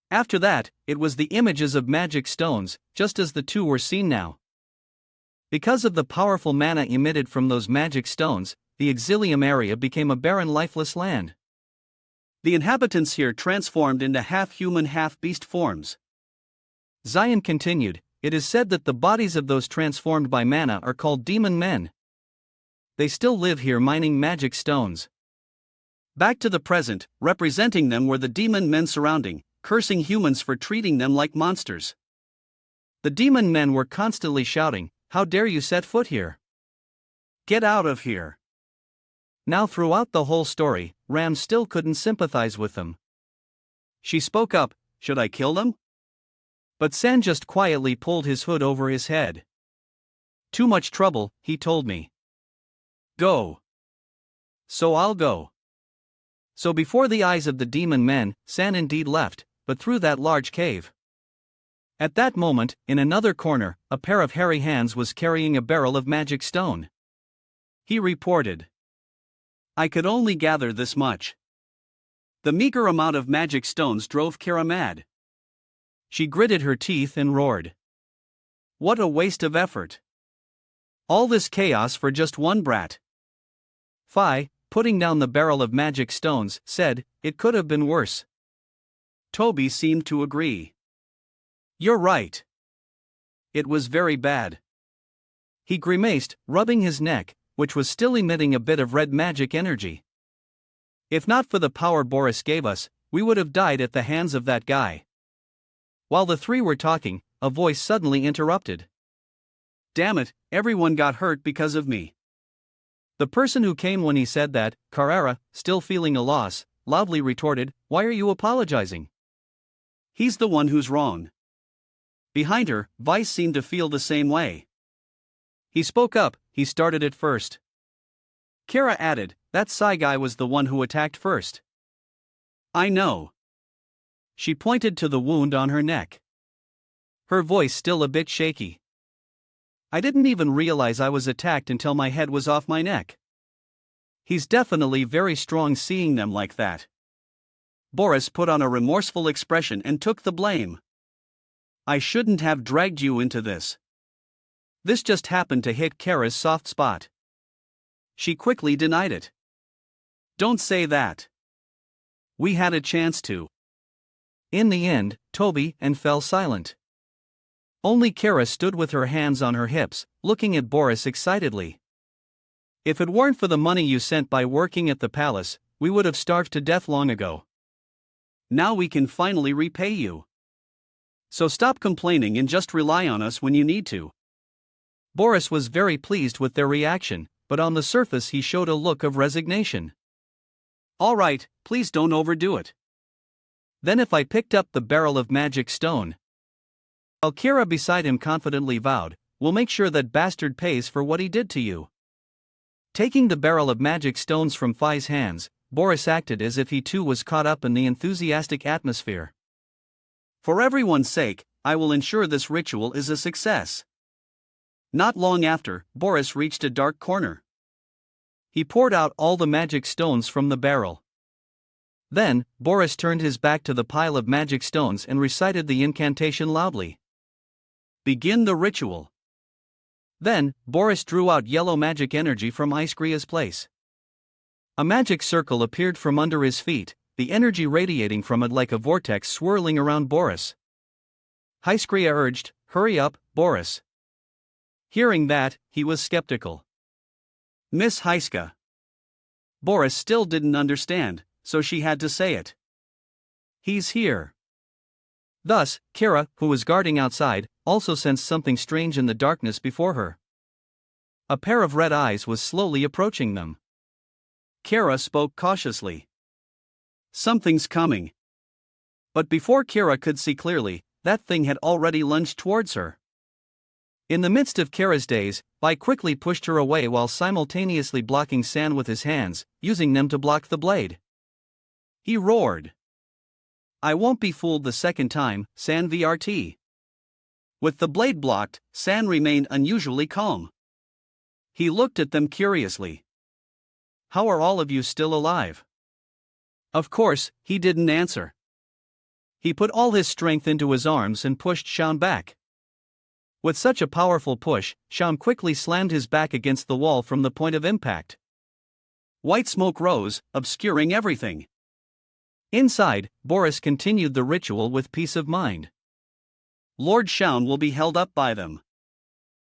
After that, it was the images of magic stones, just as the two were seen now. Because of the powerful mana emitted from those magic stones, the Exilium area became a barren, lifeless land. The inhabitants here transformed into half-human, half-beast forms. Zion continued, it is said that the bodies of those transformed by mana are called demon men. They still live here mining magic stones. Back to the present, representing them were the demon men surrounding, cursing humans for treating them like monsters. The demon men were constantly shouting, how dare you set foot here? Get out of here. Now throughout the whole story, Ram still couldn't sympathize with them. She spoke up, should I kill them? But San just quietly pulled his hood over his head. Too much trouble, he told me. Go. So I'll go. So before the eyes of the demon men, San indeed left, but through that large cave. At that moment, in another corner, a pair of hairy hands was carrying a barrel of magic stone. He reported. I could only gather this much. The meager amount of magic stones drove Kira mad. She gritted her teeth and roared. What a waste of effort. All this chaos for just one brat. Phi, putting down the barrel of magic stones, said, it could have been worse. Toby seemed to agree. You're right. It was very bad. He grimaced, rubbing his neck, which was still emitting a bit of red magic energy. If not for the power Boris gave us, we would have died at the hands of that guy. While the three were talking, a voice suddenly interrupted. Damn it, everyone got hurt because of me. The person who came when he said that, Carrera, still feeling a loss, loudly retorted, why are you apologizing? He's the one who's wrong. Behind her, Vice seemed to feel the same way. He spoke up, he started it first. Kira added, that Psy guy was the one who attacked first. I know. She pointed to the wound on her neck. her voice still a bit shaky. I didn't even realize I was attacked until my head was off my neck. He's definitely very strong seeing them like that. Boris put on a remorseful expression and took the blame. I shouldn't have dragged you into this. This just happened to hit Kara's soft spot. She quickly denied it. Don't say that. We had a chance to. In the end, Toby and fell silent. Only Kara stood with her hands on her hips, looking at Boris excitedly. If it weren't for the money you sent by working at the palace, we would have starved to death long ago. Now we can finally repay you. So stop complaining and just rely on us when you need to. Boris was very pleased with their reaction, but on the surface he showed a look of resignation. All right, please don't overdo it. Then if I picked up the barrel of magic stone? Kara beside him confidently vowed, we'll make sure that bastard pays for what he did to you. Taking the barrel of magic stones from Phi's hands, Boris acted as if he too was caught up in the enthusiastic atmosphere. For everyone's sake, I will ensure this ritual is a success. Not long after, Boris reached a dark corner. He poured out all the magic stones from the barrel. Then, Boris turned his back to the pile of magic stones and recited the incantation loudly. Begin the ritual. Then, Boris drew out yellow magic energy from Iskria's place. A magic circle appeared from under his feet, the energy radiating from it like a vortex swirling around Boris. Iskria urged, hurry up, Boris. Hearing that, he was skeptical. Miss Heiska. Boris still didn't understand, so she had to say it. He's here. Thus, Kara, who was guarding outside, also sensed something strange in the darkness before her. A pair of red eyes was slowly approaching them. Kara spoke cautiously. Something's coming. But before Kara could see clearly, that thing had already lunged towards her. In the midst of Kara's daze, Phi quickly pushed her away while simultaneously blocking San with his hands, using them to block the blade. He roared. I won't be fooled the second time, San VRT. With the blade blocked, San remained unusually calm. He looked at them curiously. How are all of you still alive? Of course, he didn't answer. He put all his strength into his arms and pushed Sham back. With such a powerful push, Sham quickly slammed his back against the wall from the point of impact. White smoke rose, obscuring everything. Inside, Boris continued the ritual with peace of mind. Lord Shaun will be held up by them.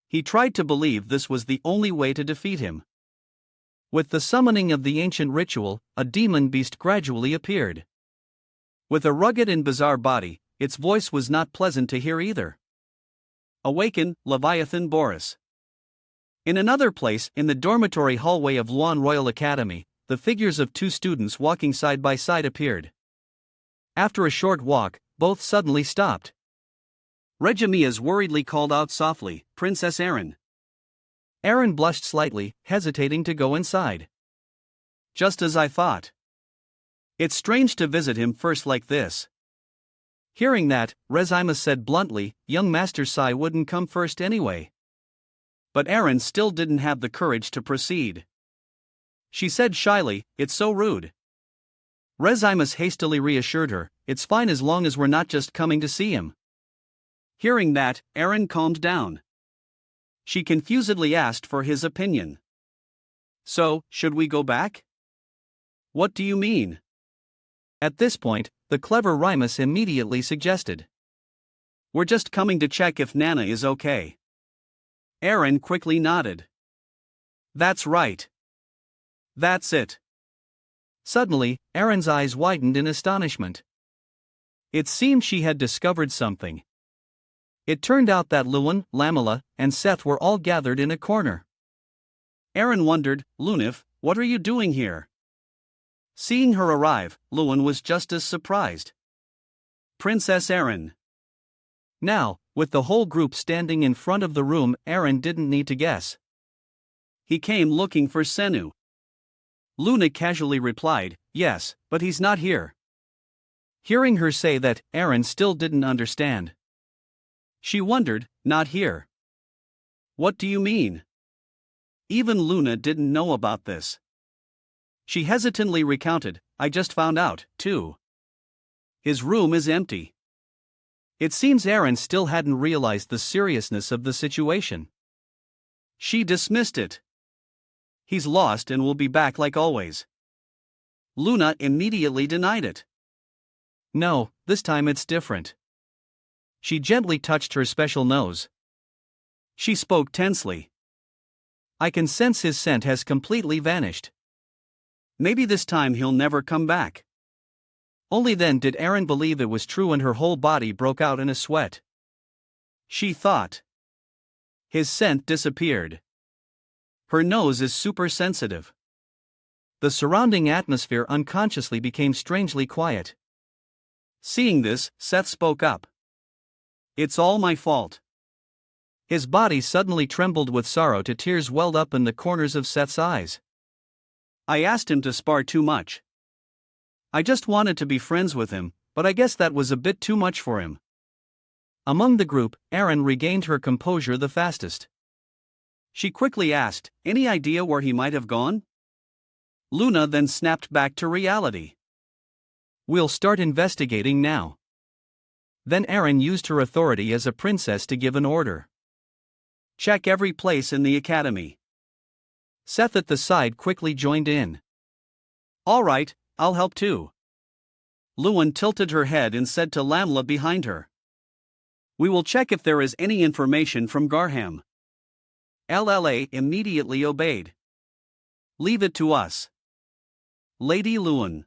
He tried to believe this was the only way to defeat him. With the summoning of the ancient ritual, a demon beast gradually appeared. With a rugged and bizarre body, its voice was not pleasant to hear either. Awaken, Leviathan Boris. In another place, in the dormitory hallway of Luan Royal Academy, the figures of two students walking side by side appeared. After a short walk, both suddenly stopped. Regimias worriedly called out softly, Princess Erin. Erin blushed slightly, hesitating to go inside. Just as I thought. It's strange to visit him first like this. Hearing that, Rezimus said bluntly, young Master Sai wouldn't come first anyway. But Erin still didn't have the courage to proceed. She said shyly, it's so rude. Rezimus hastily reassured her, it's fine as long as we're not just coming to see him. Hearing that, Erin calmed down. She confusedly asked for his opinion. So, should we go back? What do you mean? At this point, the clever Remus immediately suggested. We're just coming to check if Nana is okay. Erin quickly nodded. That's right. That's it. Suddenly, Erin's eyes widened in astonishment. It seemed she had discovered something. It turned out that Luan, Lamela, and Seth were all gathered in a corner. Erin wondered, Lunif, what are you doing here? Seeing her arrive, Luan was just as surprised. Princess Erin. Now, with the whole group standing in front of the room, Erin didn't need to guess. He came looking for Senu. Luna casually replied, yes, but he's not here. Hearing her say that, Erin still didn't understand. She wondered, not here. What do you mean? Even Luna didn't know about this. She hesitantly recounted, I just found out, too. His room is empty. It seems Aaron still hadn't realized the seriousness of the situation. She dismissed it. He's lost and will be back like always. Luna immediately denied it. No, this time it's different. She gently touched her special nose. She spoke tensely. I can sense his scent has completely vanished. Maybe this time he'll never come back. Only then did Aaron believe it was true and her whole body broke out in a sweat. She thought. His scent disappeared. Her nose is super sensitive. The surrounding atmosphere unconsciously became strangely quiet. Seeing this, Seth spoke up. It's all my fault. His body suddenly trembled with sorrow till tears welled up in the corners of Seth's eyes. I asked him to spar too much. I just wanted to be friends with him, but I guess that was a bit too much for him. Among the group, Aaron regained her composure the fastest. She quickly asked, any idea where he might have gone? Luna then snapped back to reality. We'll start investigating now. Then Aaron used her authority as a princess to give an order. Check every place in the academy. Seth at the side quickly joined in. All right, I'll help too. Luan tilted her head and said to Lamla behind her. We will check if there is any information from Garham. LLA immediately obeyed. Leave it to us. Lady Luan.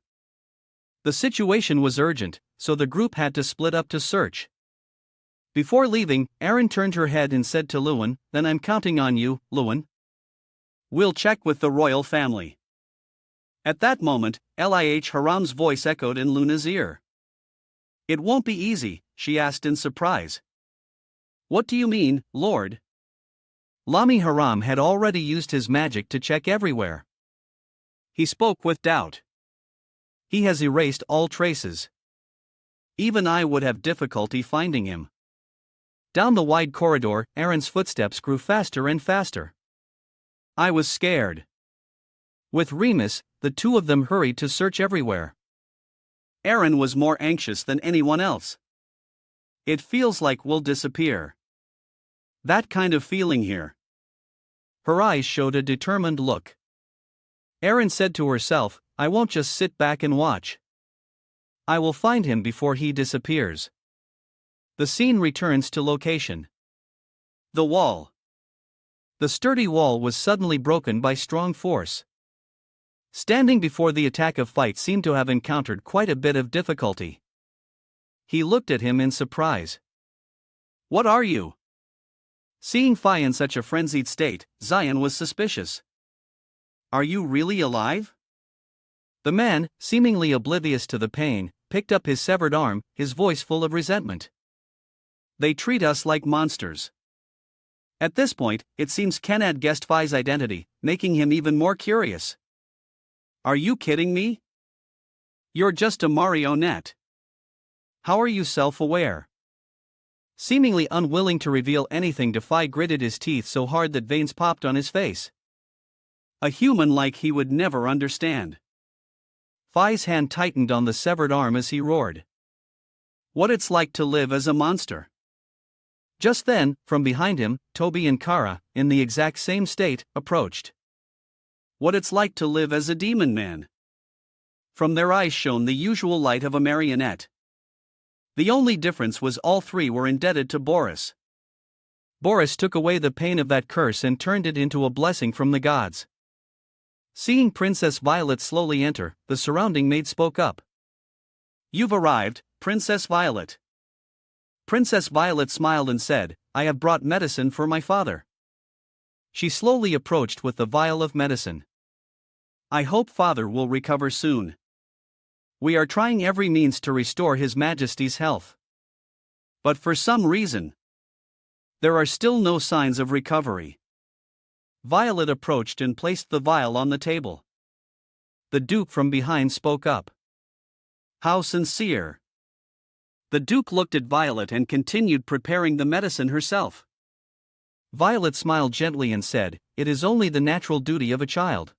The situation was urgent, so the group had to split up to search. Before leaving, Aaron turned her head and said to Luan, then I'm counting on you, Luan. We'll check with the royal family. At that moment, Lih Haram's voice echoed in Luna's ear. It won't be easy, she asked in surprise. What do you mean, Lord? Lami Haram had already used his magic to check everywhere. He spoke with doubt. He has erased all traces. Even I would have difficulty finding him. Down the wide corridor, Aaron's footsteps grew faster and faster. I was scared. With Remus, the two of them hurried to search everywhere. Aaron was more anxious than anyone else. It feels like we'll disappear. That kind of feeling here. Her eyes showed a determined look. Aaron said to herself, I won't just sit back and watch. I will find him before he disappears. The scene returns to location. The wall. The sturdy wall was suddenly broken by strong force. Standing before the attack of Fight seemed to have encountered quite a bit of difficulty. He looked at him in surprise. What are you? Seeing Fi in such a frenzied state, Zion was suspicious. Are you really alive? The man, seemingly oblivious to the pain, picked up his severed arm, his voice full of resentment. They treat us like monsters. At this point, it seems Ken had guessed Fi's identity, making him even more curious. Are you kidding me? You're just a marionette. How are you self-aware? Seemingly unwilling to reveal anything to Fi gritted his teeth so hard that veins popped on his face. A human like he would never understand. Fi's hand tightened on the severed arm as he roared. What it's like to live as a monster. Just then, from behind him, Toby and Kara, in the exact same state, approached. What it's like to live as a demon man. From their eyes shone the usual light of a marionette. The only difference was all three were indebted to Boris. Boris took away the pain of that curse and turned it into a blessing from the gods. Seeing Princess Violet slowly enter, the surrounding maid spoke up. You've arrived, Princess Violet. Princess Violet smiled and said, I have brought medicine for my father. She slowly approached with the vial of medicine. I hope father will recover soon. We are trying every means to restore His Majesty's health. But for some reason, there are still no signs of recovery. Violet approached and placed the vial on the table. The Duke from behind spoke up. How sincere. The Duke looked at Violet and continued preparing the medicine herself. Violet smiled gently and said, "It is only the natural duty of a child."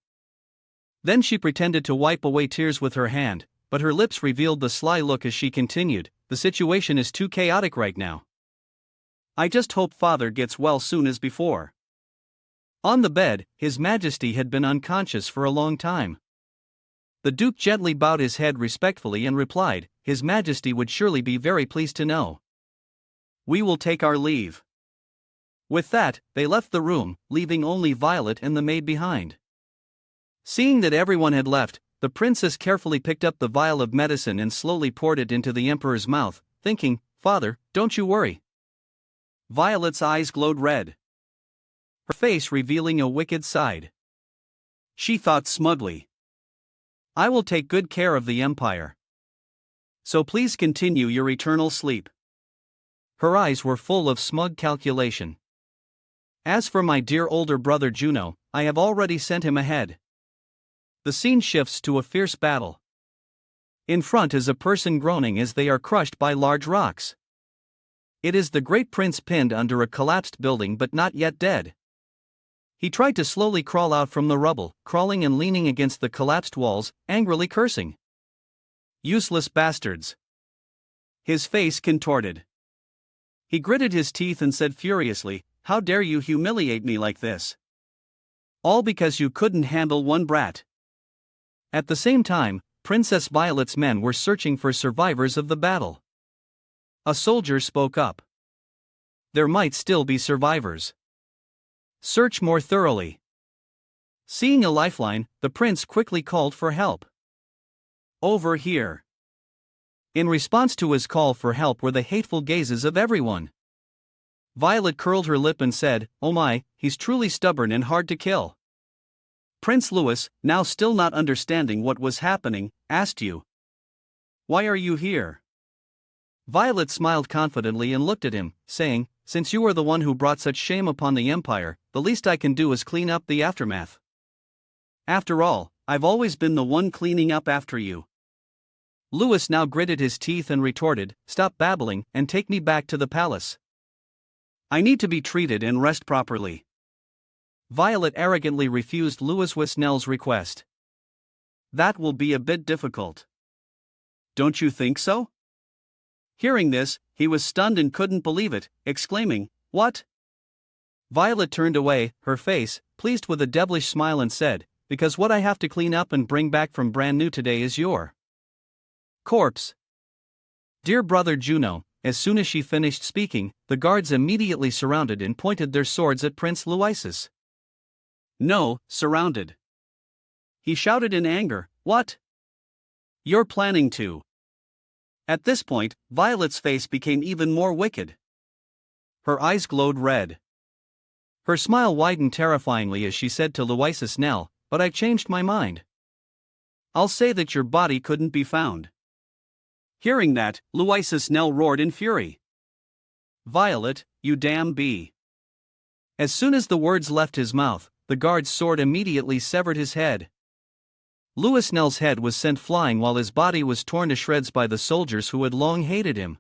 Then she pretended to wipe away tears with her hand, but her lips revealed the sly look as she continued, "The situation is too chaotic right now. I just hope Father gets well soon as before." On the bed, His Majesty had been unconscious for a long time. The Duke gently bowed his head respectfully and replied, "His Majesty would surely be very pleased to know. We will take our leave." With that, they left the room, leaving only Violet and the maid behind. Seeing that everyone had left, the princess carefully picked up the vial of medicine and slowly poured it into the emperor's mouth, thinking, "Father, don't you worry." Violet's eyes glowed red, her face revealing a wicked side. She thought smugly, "I will take good care of the empire. So please continue your eternal sleep." Her eyes were full of smug calculation. "As for my dear older brother Juno, I have already sent him ahead." The scene shifts to a fierce battle. In front is a person groaning as they are crushed by large rocks. It is the great prince pinned under a collapsed building but not yet dead. He tried to slowly crawl out from the rubble, crawling and leaning against the collapsed walls, angrily cursing. "Useless bastards!" His face contorted. He gritted his teeth and said furiously, "How dare you humiliate me like this? All because you couldn't handle one brat." At the same time, Princess Violet's men were searching for survivors of the battle. A soldier spoke up. "There might still be survivors. Search more thoroughly." Seeing a lifeline, the prince quickly called for help. "Over here." In response to his call for help were the hateful gazes of everyone. Violet curled her lip and said, "Oh my, he's truly stubborn and hard to kill." Prince Louis, now still not understanding what was happening, asked, "You? Why are you here?" Violet smiled confidently and looked at him, saying, "Since you are the one who brought such shame upon the empire, the least I can do is clean up the aftermath. After all, I've always been the one cleaning up after you." Louis now gritted his teeth and retorted, "Stop babbling and take me back to the palace. I need to be treated and rest properly." Violet arrogantly refused Louis Wisnell's request. "That will be a bit difficult." "Don't you think so?" Hearing this, he was stunned and couldn't believe it, exclaiming, "What?" Violet turned away, her face pleased with a devilish smile, and said, "Because what I have to clean up and bring back from brand new today is your corpse." Dear brother Juno. As soon as she finished speaking, the guards immediately surrounded and pointed their swords at Prince Louis. "No, surrounded." He shouted in anger, "What? You're planning to?" At this point, Violet's face became even more wicked. Her eyes glowed red. Her smile widened terrifyingly as she said to Louis Nell, "But I've changed my mind. I'll say that your body couldn't be found." Hearing that, Louis Nell roared in fury. "Violet, you damn bee." As soon as the words left his mouth, the guard's sword immediately severed his head. Louis Nell's head was sent flying while his body was torn to shreds by the soldiers who had long hated him.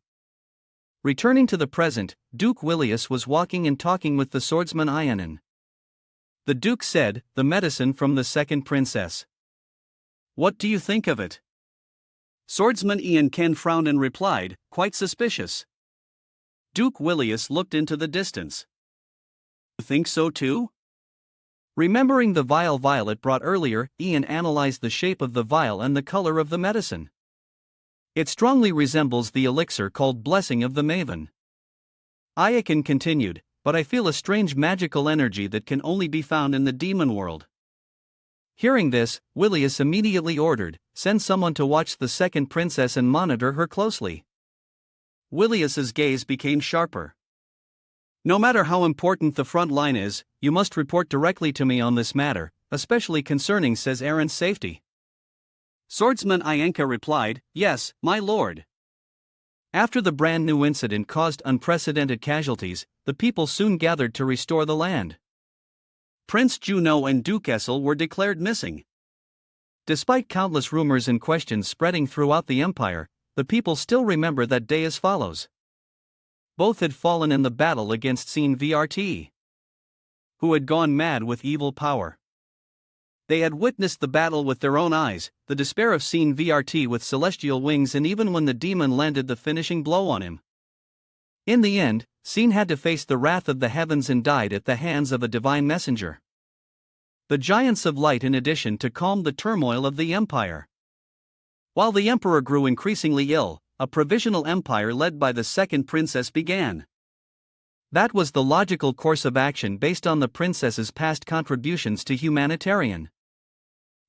Returning to the present, Duke Willius was walking and talking with the swordsman Ianan. The Duke said, "The medicine from the second princess. What do you think of it?" Swordsman Ian Ken frowned and replied, "Quite suspicious." Duke Willius looked into the distance. "You think so too?" Remembering the vial Violet brought earlier, Ian analyzed the shape of the vial and the color of the medicine. It strongly resembles the elixir called Blessing of the Maven. Iakan continued, "But I feel a strange magical energy that can only be found in the demon world." Hearing this, Willius immediately ordered, "Send someone to watch the second princess and monitor her closely." Willius's gaze became sharper. "No matter how important the front line is, you must report directly to me on this matter, especially concerning says Aaron's safety." Swordsman Ianka replied, "Yes, my lord." After the brand new incident caused unprecedented casualties, the people soon gathered to restore the land. Prince Juno and Duke Essel were declared missing. Despite countless rumors and questions spreading throughout the empire, the people still remember that day as follows. Both had fallen in the battle against Scene VRT, who had gone mad with evil power. They had witnessed the battle with their own eyes, the despair of Scene VRT with celestial wings, and even when the demon landed the finishing blow on him. In the end, Scene had to face the wrath of the heavens and died at the hands of a divine messenger. The Giants of Light, in addition to calm the turmoil of the empire. While the emperor grew increasingly ill, a provisional empire led by the second princess began. That was the logical course of action based on the princess's past contributions to humanitarian.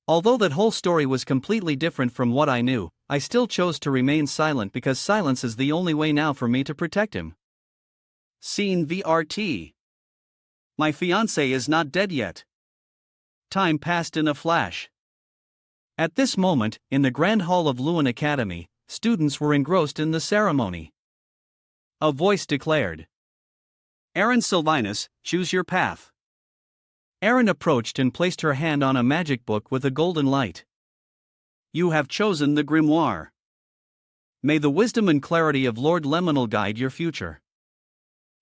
Although that whole story was completely different from what I knew, I still chose to remain silent because silence is the only way now for me to protect him. Scene VRT. My fiancé is not dead yet. Time passed in a flash. At this moment, in the Grand Hall of Lewin Academy, students were engrossed in the ceremony. A voice declared, "Aaron Sylvanus, choose your path." Aaron approached and placed her hand on a magic book with a golden light. "You have chosen the grimoire. May the wisdom and clarity of Lord Lemonal guide your future."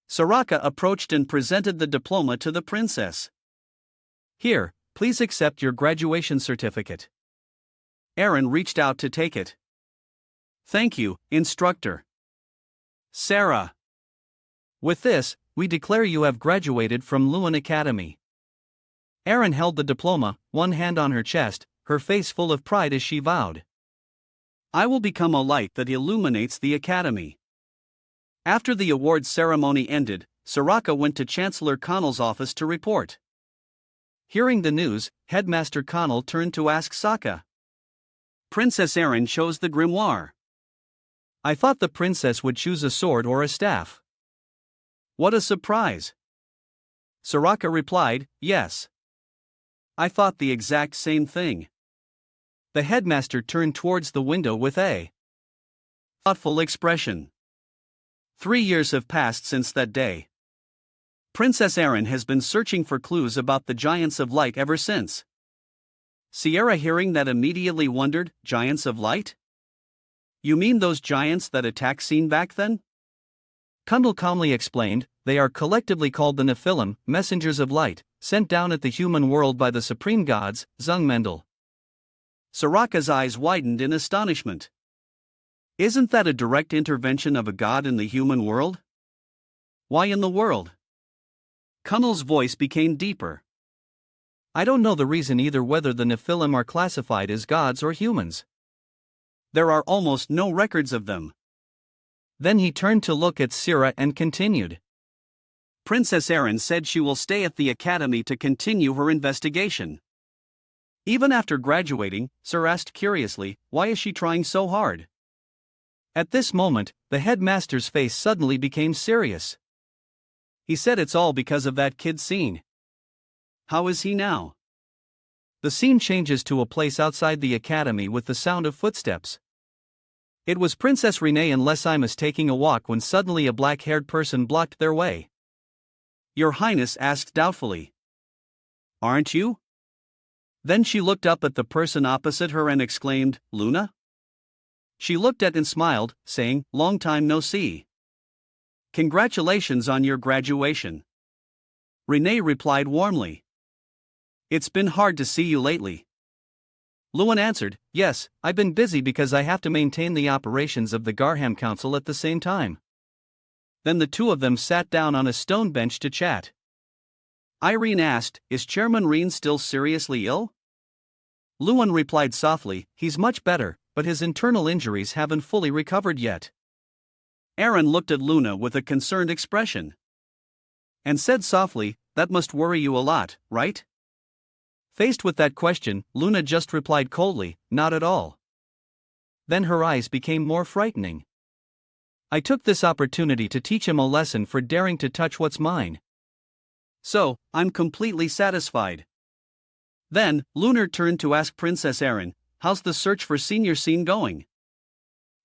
Soraka approached and presented the diploma to the princess. "Here, please accept your graduation certificate." Aaron reached out to take it. "Thank you, instructor." Sarah. "With this, we declare you have graduated from Lewin Academy." Aaron held the diploma, one hand on her chest, her face full of pride as she vowed, "I will become a light that illuminates the academy." After the awards ceremony ended, Soraka went to Chancellor Connell's office to report. Hearing the news, Headmaster Connell turned to ask Sokka. "Princess Aaron chose the grimoire. I thought the princess would choose a sword or a staff." "What a surprise!" Soraka replied, "Yes. I thought the exact same thing." The headmaster turned towards the window with a thoughtful expression. 3 years have passed since that day. Princess Aaron has been searching for clues about the Giants of Light ever since. Sierra, hearing that, immediately wondered, "Giants of Light? You mean those giants that attacked Scene back then?" Kundal calmly explained, "They are collectively called the Nephilim, messengers of light, sent down at the human world by the supreme gods, Zungmendel." Soraka's eyes widened in astonishment. Isn't that a direct intervention of a god in the human world? Why in the world? Kunnel's voice became deeper. "I don't know the reason either, whether the Nephilim are classified as gods or humans. There are almost no records of them." Then he turned to look at Sierra and continued. "Princess Aaron said she will stay at the academy to continue her investigation." Even after graduating, Sir asked curiously, "Why is she trying so hard?" At this moment, the headmaster's face suddenly became serious. He said, "It's all because of that kid Scene." "How is he now?" The scene changes to a place outside the academy with the sound of footsteps. It was Princess Renee and Lesimus taking a walk when suddenly a black-haired person blocked their way. "Your Highness?" asked doubtfully. "Aren't you?" Then she looked up at the person opposite her and exclaimed, "Luna?" She looked at and smiled, saying, "Long time no see." "Congratulations on your graduation." Renee replied warmly. "It's been hard to see you lately." Lewin answered, "Yes, I've been busy because I have to maintain the operations of the Garham Council at the same time." Then the two of them sat down on a stone bench to chat. Irene asked, "Is Chairman Reen still seriously ill?" Lewin replied softly, "He's much better, but his internal injuries haven't fully recovered yet." Aaron looked at Luna with a concerned expression and said softly, "That must worry you a lot, right?" Faced with that question, Luna just replied coldly, "Not at all." Then her eyes became more frightening. "I took this opportunity to teach him a lesson for daring to touch what's mine. So, I'm completely satisfied." Then, Lunar turned to ask Princess Aaron, "How's the search for Senior Scene going?"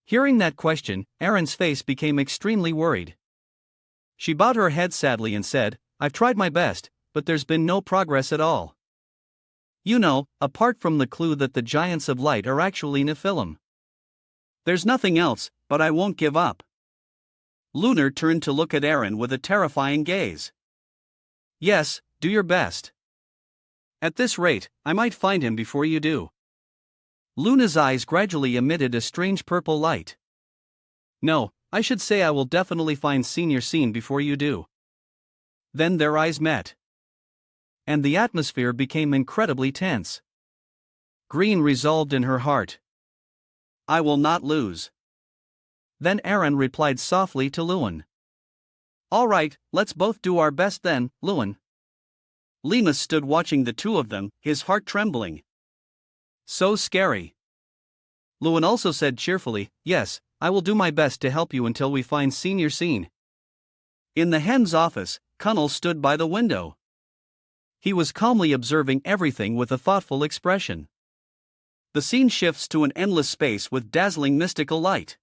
Hearing that question, Aaron's face became extremely worried. She bowed her head sadly and said, "I've tried my best, but there's been no progress at all. You know, apart from the clue that the Giants of Light are actually Nephilim." There's nothing else, but I won't give up. Lunar turned to look at Eren with a terrifying gaze. Yes, do your best. At this rate, I might find him before you do. Luna's eyes gradually emitted a strange purple light. No, I should say I will definitely find Senior Scene before you do. Then their eyes met. And the atmosphere became incredibly tense. Green resolved in her heart. I will not lose. Then Eren replied softly to Lewin. All right, let's both do our best then, Lewin. Lemus stood watching the two of them, his heart trembling. So scary. Lewin also said cheerfully, yes, I will do my best to help you until we find Senior Scene. In the hen's office, Kunnel stood by the window. He was calmly observing everything with a thoughtful expression. The scene shifts to an endless space with dazzling mystical light.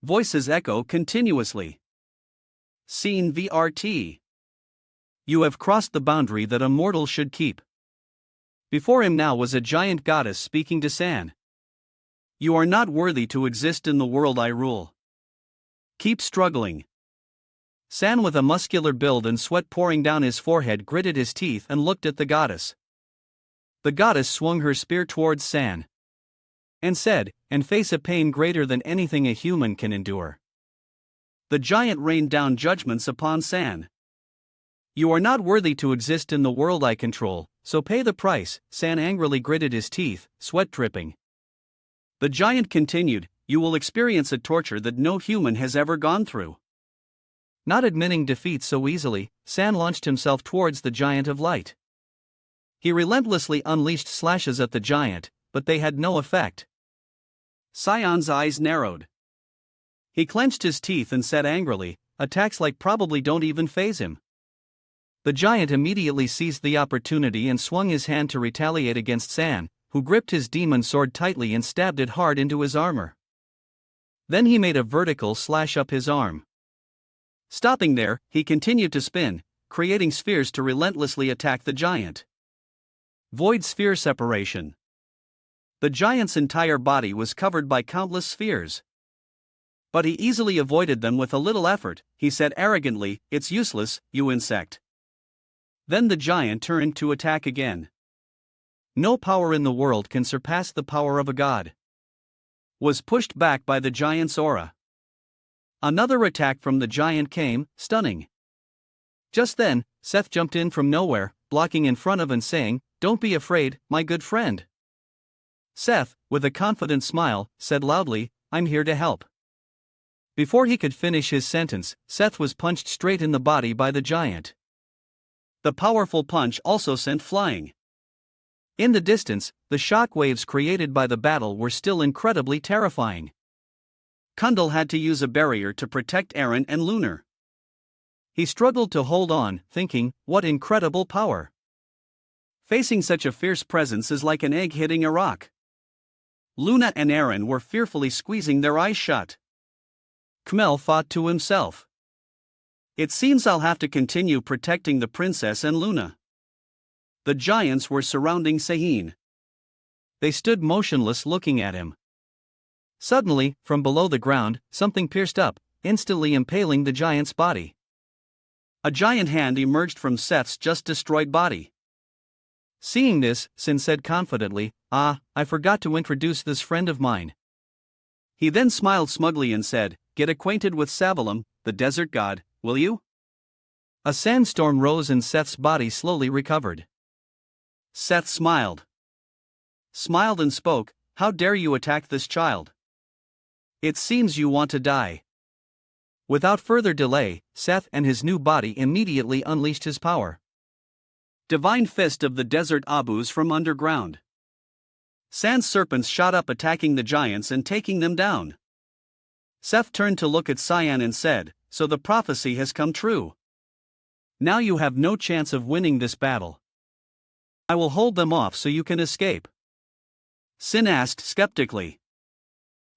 Voices echo continuously. Scene VRT. You have crossed the boundary that a mortal should keep. Before him now was a giant goddess speaking to San. You are not worthy to exist in the world I rule. Keep struggling. San, with a muscular build and sweat pouring down his forehead, gritted his teeth and looked at the goddess. The goddess swung her spear towards San. And said, and face a pain greater than anything a human can endure. The giant rained down judgments upon San. You are not worthy to exist in the world I control, so pay the price. San angrily gritted his teeth, sweat dripping. The giant continued, you will experience a torture that no human has ever gone through. Not admitting defeat so easily, San launched himself towards the giant of light. He relentlessly unleashed slashes at the giant, but they had no effect. Sion's eyes narrowed. He clenched his teeth and said angrily, attacks like probably don't even faze him. The giant immediately seized the opportunity and swung his hand to retaliate against San, who gripped his demon sword tightly and stabbed it hard into his armor. Then he made a vertical slash up his arm. Stopping there, he continued to spin, creating spheres to relentlessly attack the giant. Void sphere separation. The giant's entire body was covered by countless spheres. But he easily avoided them with a little effort. He said arrogantly, it's useless, you insect. Then the giant turned to attack again. No power in the world can surpass the power of a god. Was pushed back by the giant's aura. Another attack from the giant came, stunning. Just then, Seth jumped in from nowhere, blocking in front of and saying, don't be afraid, my good friend. Seth, with a confident smile, said loudly, I'm here to help. Before he could finish his sentence, Seth was punched straight in the body by the giant. The powerful punch also sent flying. In the distance, the shock waves created by the battle were still incredibly terrifying. Kundal had to use a barrier to protect Eren and Lunar. He struggled to hold on, thinking, what incredible power. Facing such a fierce presence is like an egg hitting a rock. Luna and Eren were fearfully squeezing their eyes shut. Khmel thought to himself. It seems I'll have to continue protecting the princess and Luna. The giants were surrounding Sahin. They stood motionless looking at him. Suddenly, from below the ground, something pierced up, instantly impaling the giant's body. A giant hand emerged from Seth's just destroyed body. Seeing this, Sin said confidently, I forgot to introduce this friend of mine. He then smiled smugly and said, get acquainted with Savalum, the desert god, will you? A sandstorm rose and Seth's body slowly recovered. Seth smiled. Smiled and spoke, how dare you attack this child? It seems you want to die. Without further delay, Seth and his new body immediately unleashed his power. Divine Fist of the Desert Abus from underground. Sand serpents shot up attacking the giants and taking them down. Seth turned to look at Cyan and said, so the prophecy has come true. Now you have no chance of winning this battle. I will hold them off so you can escape. Sin asked skeptically.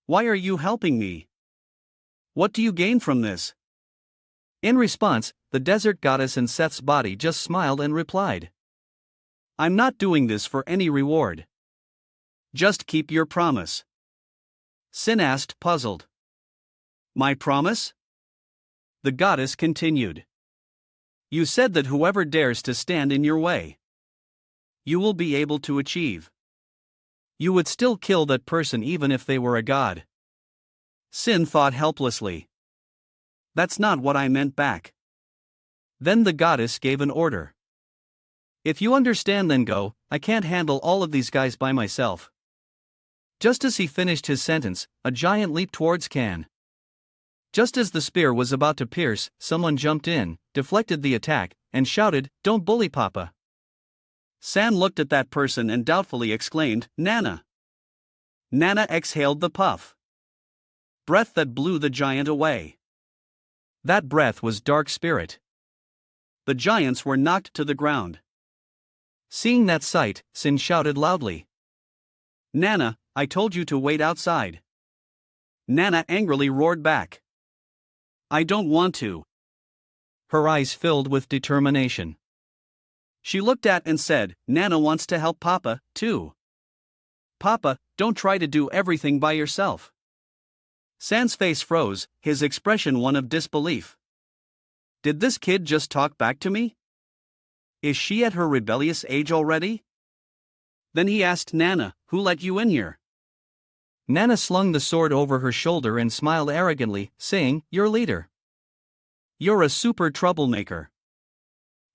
Why are you helping me? What do you gain from this? In response, the desert goddess in Seth's body just smiled and replied. I'm not doing this for any reward. Just keep your promise. Sin asked, puzzled. My promise? The goddess continued. You said that whoever dares to stand in your way, you will be able to achieve. You would still kill that person even if they were a god. Sin thought helplessly. That's not what I meant back. Then the goddess gave an order. If you understand, then go. I can't handle all of these guys by myself. Just as he finished his sentence, a giant leaped towards Can. Just as the spear was about to pierce, someone jumped in, deflected the attack, and shouted, "Don't bully Papa." San looked at that person and doubtfully exclaimed, "Nana." Nana exhaled the puff. Breath that blew the giant away. That breath was dark spirit. The giants were knocked to the ground. Seeing that sight, Sin shouted loudly, "Nana, I told you to wait outside." Nana angrily roared back, "I don't want to." Her eyes filled with determination. She looked at and said, "Nana wants to help Papa, too. Papa, don't try to do everything by yourself." San's face froze, his expression one of disbelief. Did this kid just talk back to me? Is she at her rebellious age already? Then he asked Nana, "Who let you in here?" Nana slung the sword over her shoulder and smiled arrogantly, saying, "Your leader. You're a super troublemaker.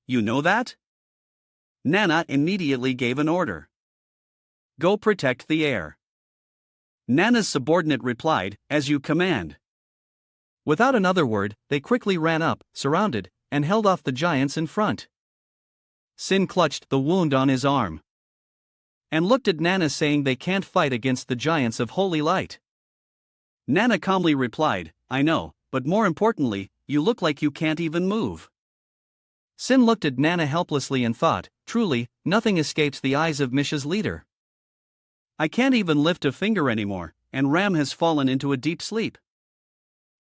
You know that?" Nana immediately gave an order. "Go protect the heir." Nana's subordinate replied, "As you command." Without another word, they quickly ran up, surrounded, and held off the giants in front. Sin clutched the wound on his arm and looked at Nana, saying, "They can't fight against the giants of holy light." Nana calmly replied, "I know, but more importantly, you look like you can't even move." Sin looked at Nana helplessly and thought, truly, nothing escapes the eyes of Misha's leader. I can't even lift a finger anymore, and Ram has fallen into a deep sleep.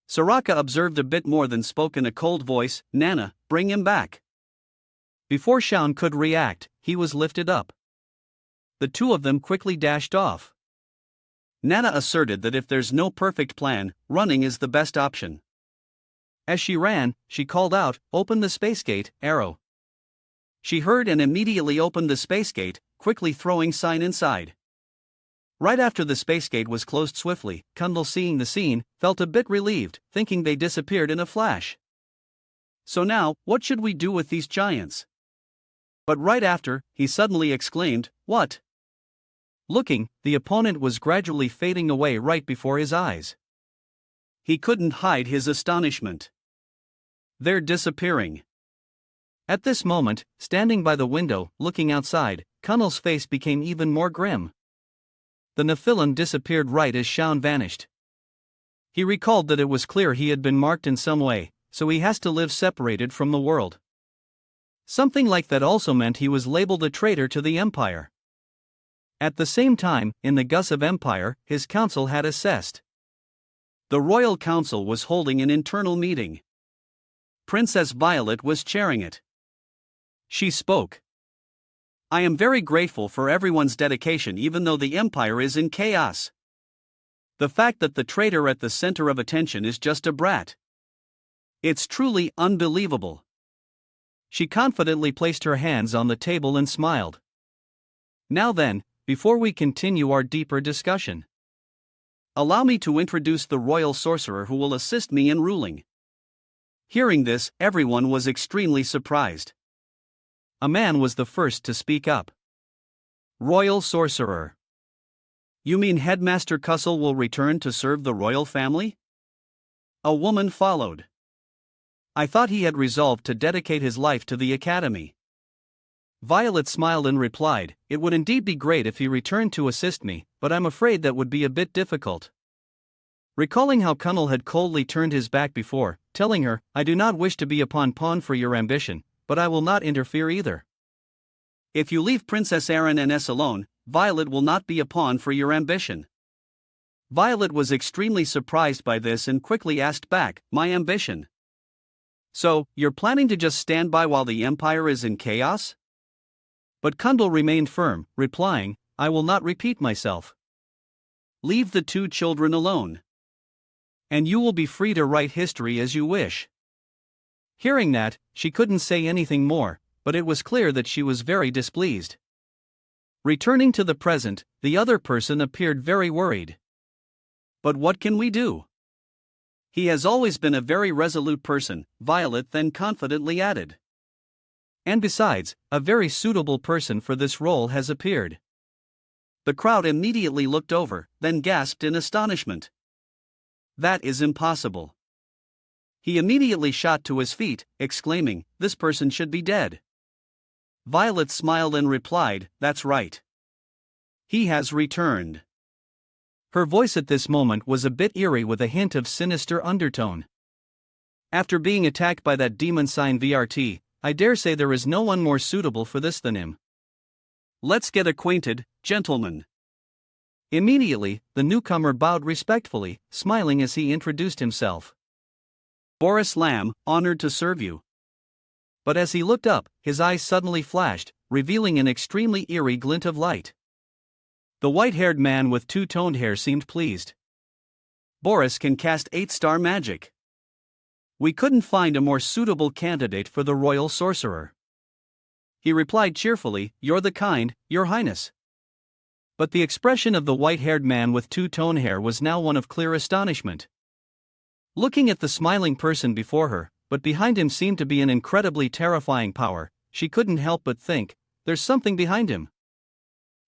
Soraka observed a bit more than spoke in a cold voice, "Nana, bring him back." Before Shaun could react, he was lifted up. The two of them quickly dashed off. Nana asserted that if there's no perfect plan, running is the best option. As she ran, she called out, "Open the space gate, Arrow." She heard and immediately opened the space gate, quickly throwing Sign inside. Right after the space gate was closed swiftly, Kundal, seeing the scene, felt a bit relieved, thinking they disappeared in a flash. So now, what should we do with these giants? But right after, he suddenly exclaimed, "What?" Looking, the opponent was gradually fading away right before his eyes. He couldn't hide his astonishment. They're disappearing. At this moment, standing by the window, looking outside, Kundal's face became even more grim. The Nephilim disappeared right as Shaun vanished. He recalled that it was clear he had been marked in some way, so he has to live separated from the world. Something like that also meant he was labeled a traitor to the Empire. At the same time, in the Gus of Empire, his council had assessed. The Royal Council was holding an internal meeting. Princess Violet was chairing it. She spoke. "I am very grateful for everyone's dedication even though the Empire is in chaos. The fact that the traitor at the center of attention is just a brat. It's truly unbelievable." She confidently placed her hands on the table and smiled. "Now then, before we continue our deeper discussion, allow me to introduce the royal sorcerer who will assist me in ruling." Hearing this, everyone was extremely surprised. A man was the first to speak up. "Royal sorcerer. You mean Headmaster Cussel will return to serve the royal family?" A woman followed. "I thought he had resolved to dedicate his life to the academy." Violet smiled and replied, "It would indeed be great if he returned to assist me, but I'm afraid that would be a bit difficult." Recalling how Kundal had coldly turned his back before, telling her, "I do not wish to be a pawn for your ambition, but I will not interfere either. If you leave Princess Erin and S alone, Violet will not be a pawn for your ambition." Violet was extremely surprised by this and quickly asked back, "My ambition? So, you're planning to just stand by while the Empire is in chaos?" But Kundal remained firm, replying, "I will not repeat myself. Leave the two children alone, and you will be free to write history as you wish." Hearing that, she couldn't say anything more, but it was clear that she was very displeased. Returning to the present, the other person appeared very worried. "But what can we do?" "He has always been a very resolute person," Violet then confidently added. "And besides, a very suitable person for this role has appeared." The crowd immediately looked over, then gasped in astonishment. "That is impossible." He immediately shot to his feet, exclaiming, "This person should be dead." Violet smiled and replied, "That's right. He has returned." Her voice at this moment was a bit eerie with a hint of sinister undertone. "After being attacked by that demon sign VRT, I dare say there is no one more suitable for this than him. Let's get acquainted, gentlemen." Immediately, the newcomer bowed respectfully, smiling as he introduced himself. "Boris Lamb, honored to serve you." But as he looked up, his eyes suddenly flashed, revealing an extremely eerie glint of light. The white-haired man with two-toned hair seemed pleased. "Boris can cast 8-star magic. We couldn't find a more suitable candidate for the royal sorcerer." He replied cheerfully, "You're the kind, Your Highness." But the expression of the white-haired man with two-toned hair was now one of clear astonishment. Looking at the smiling person before her, but behind him seemed to be an incredibly terrifying power, she couldn't help but think, there's something behind him.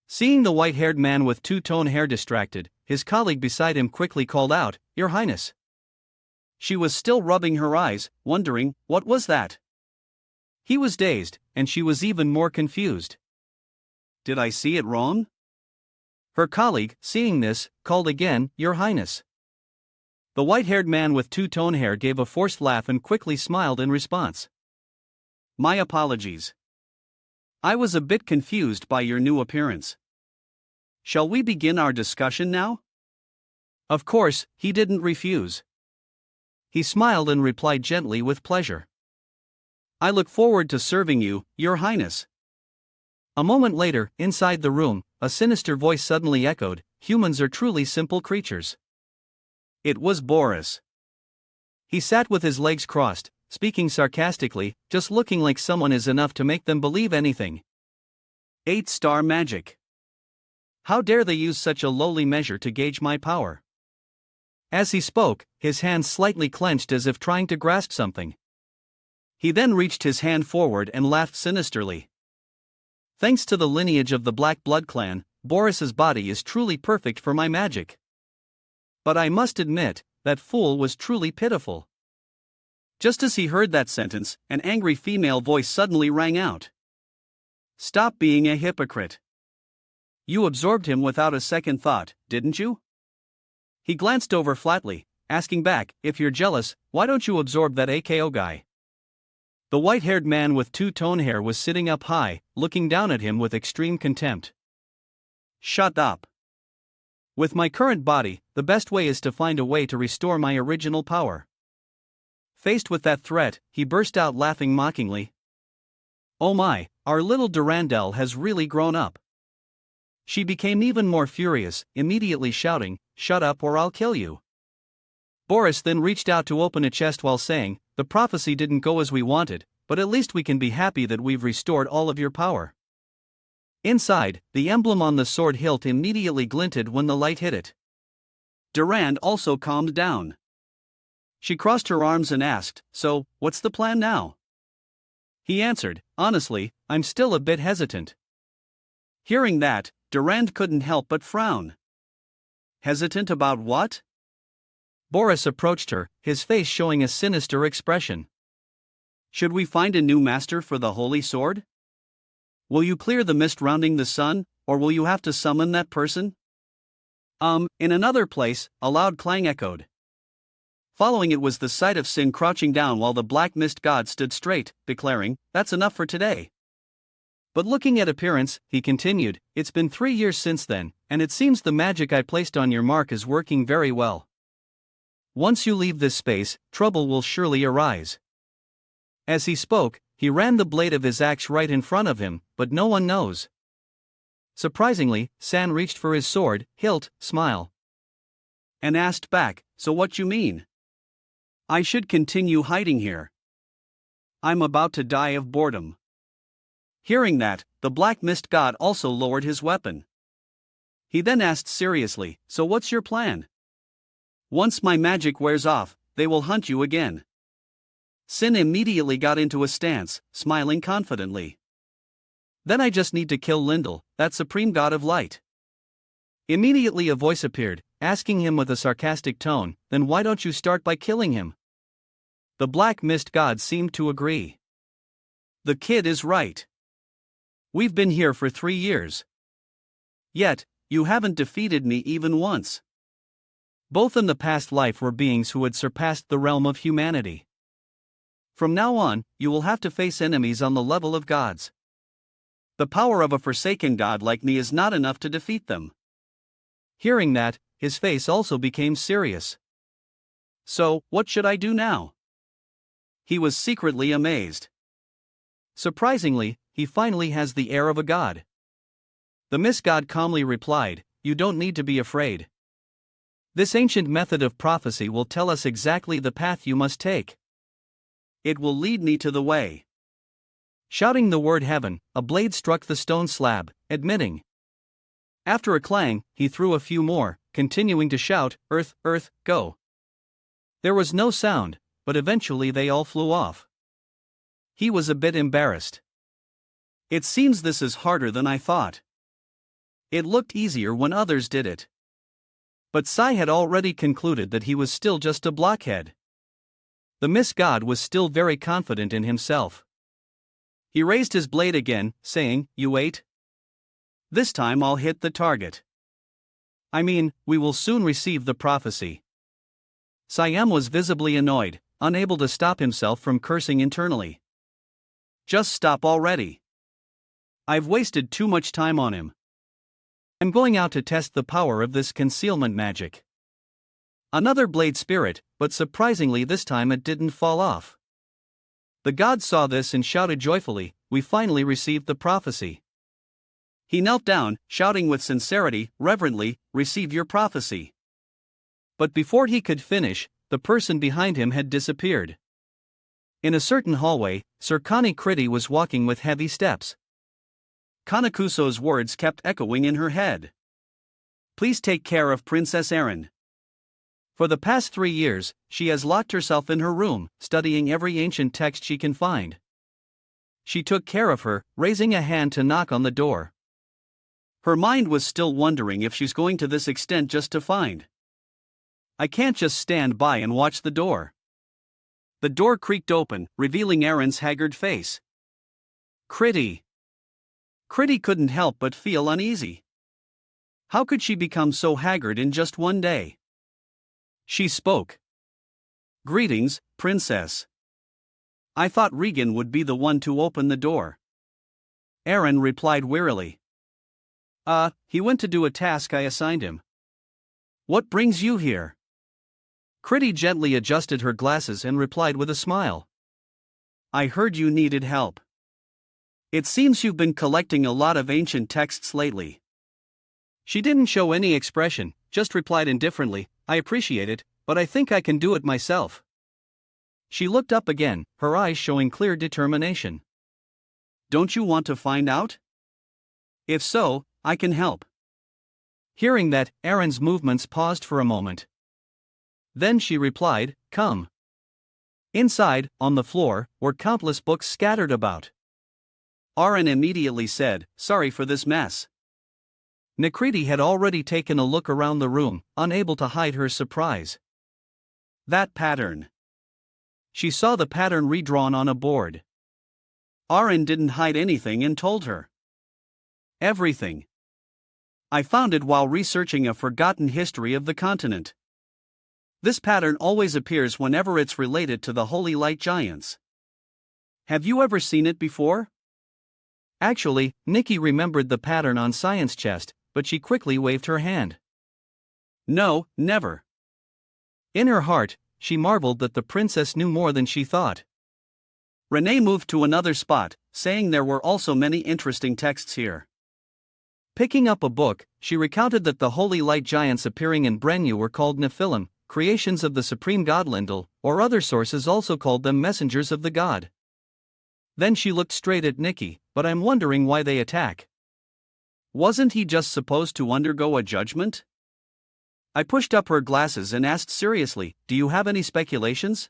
Seeing the white-haired man with two-toned hair distracted, his colleague beside him quickly called out, "Your Highness." She was still rubbing her eyes, wondering, what was that? He was dazed, and she was even more confused. Did I see it wrong? Her colleague, seeing this, called again, "Your Highness." The white-haired man with two-tone hair gave a forced laugh and quickly smiled in response. "My apologies. I was a bit confused by your new appearance. Shall we begin our discussion now?" Of course, he didn't refuse. He smiled and replied gently with pleasure. "I look forward to serving you, Your Highness." A moment later, inside the room, a sinister voice suddenly echoed, "Humans are truly simple creatures." It was Boris. He sat with his legs crossed, speaking sarcastically, "Just looking like someone is enough to make them believe anything. 8-star magic. How dare they use such a lowly measure to gauge my power?" As he spoke, his hands slightly clenched as if trying to grasp something. He then reached his hand forward and laughed sinisterly. "Thanks to the lineage of the Black Blood clan, Boris's body is truly perfect for my magic. But I must admit, that fool was truly pitiful." Just as he heard that sentence, an angry female voice suddenly rang out. "Stop being a hypocrite. You absorbed him without a second thought, didn't you?" He glanced over flatly, asking back, "If you're jealous, why don't you absorb that AKO guy?" The white-haired man with two-tone hair was sitting up high, looking down at him with extreme contempt. "Shut up. With my current body, the best way is to find a way to restore my original power." Faced with that threat, he burst out laughing mockingly. "Oh my, our little Durandal has really grown up." She became even more furious, immediately shouting, "Shut up or I'll kill you." Boris then reached out to open a chest while saying, "The prophecy didn't go as we wanted, but at least we can be happy that we've restored all of your power." Inside, the emblem on the sword hilt immediately glinted when the light hit it. Durand also calmed down. She crossed her arms and asked, "So, what's the plan now?" He answered, "Honestly, I'm still a bit hesitant." Hearing that, Durand couldn't help but frown. Hesitant about what? Boris approached her, his face showing a sinister expression. "Should we find a new master for the holy sword? Will you clear the mist rounding the sun, or will you have to summon that person?" In another place, a loud clang echoed. Following it was the sight of Sin crouching down while the black mist god stood straight, declaring, "That's enough for today." But looking at appearance, he continued, "It's been 3 years since then, and it seems the magic I placed on your mark is working very well. Once you leave this space, trouble will surely arise." As he spoke, he ran the blade of his axe right in front of him, but no one knows. Surprisingly, San reached for his sword, hilt, smile. and asked back, "So what you mean? I should continue hiding here. I'm about to die of boredom." Hearing that, the black mist god also lowered his weapon. He then asked seriously, "So what's your plan? Once my magic wears off, they will hunt you again." Sin immediately got into a stance, smiling confidently. "Then I just need to kill Lindell, that supreme god of light." Immediately a voice appeared, asking him with a sarcastic tone, "Then why don't you start by killing him?" The black mist god seemed to agree. "The kid is right. We've been here for 3 years. Yet, you haven't defeated me even once." Both in the past life were beings who had surpassed the realm of humanity. From now on, you will have to face enemies on the level of gods. The power of a forsaken god like me is not enough to defeat them. Hearing that, his face also became serious. "So, what should I do now?" He was secretly amazed. Surprisingly, he finally has the air of a god. The mist god calmly replied, "You don't need to be afraid. This ancient method of prophecy will tell us exactly the path you must take. It will lead me to the way." Shouting the word heaven, a blade struck the stone slab, admitting. After a clang, he threw a few more, continuing to shout, "Earth, earth, go." There was no sound, but eventually they all flew off. He was a bit embarrassed. "It seems this is harder than I thought. It looked easier when others did it." But Sai had already concluded that he was still just a blockhead. The mist god was still very confident in himself. He raised his blade again, saying, "You wait. This time I'll hit the target. I mean, we will soon receive the prophecy." Siam was visibly annoyed, unable to stop himself from cursing internally. "Just stop already. I've wasted too much time on him. I'm going out to test the power of this concealment magic." Another blade spirit, but surprisingly this time it didn't fall off. The god saw this and shouted joyfully, "We finally received the prophecy." He knelt down, shouting with sincerity, reverently, "Receive your prophecy." But before he could finish, the person behind him had disappeared. In a certain hallway, Sir Kriti was walking with heavy steps. Kanakuso's words kept echoing in her head. "Please take care of Princess Erin. For the past 3 years, she has locked herself in her room, studying every ancient text she can find. She took care of her, raising a hand to knock on the door. Her mind was still wondering if she's going to this extent just to find. I can't just stand by and watch the door." The door creaked open, revealing Erin's haggard face. "Kriti." Kriti couldn't help but feel uneasy. How could she become so haggard in just one day? She spoke. "Greetings, Princess. I thought Regan would be the one to open the door." Erin replied wearily. He went to do a task I assigned him." "What brings you here?" Kriti gently adjusted her glasses and replied with a smile. "I heard you needed help. It seems you've been collecting a lot of ancient texts lately." She didn't show any expression, just replied indifferently, "I appreciate it, but I think I can do it myself." She looked up again, her eyes showing clear determination. "Don't you want to find out? If so, I can help." Hearing that, Erin's movements paused for a moment. Then she replied, "Come." Inside, on the floor, were countless books scattered about. Erin immediately said, "Sorry for this mess." Nakriti had already taken a look around the room, unable to hide her surprise. "That pattern." She saw the pattern redrawn on a board. Erin didn't hide anything and told her. "Everything. I found it while researching a forgotten history of the continent. This pattern always appears whenever it's related to the Holy Light Giants. Have you ever seen it before?" Actually, Nikki remembered the pattern on Science Chest, but she quickly waved her hand. "No, never." In her heart, she marveled that the princess knew more than she thought. Renee moved to another spot, saying there were also many interesting texts here. Picking up a book, she recounted that the holy light giants appearing in Brenyu were called Nephilim, creations of the supreme god Lindel, or other sources also called them messengers of the god. Then she looked straight at Nikki, but I'm wondering why they attack. Wasn't he just supposed to undergo a judgment? I pushed up her glasses and asked seriously, do you have any speculations?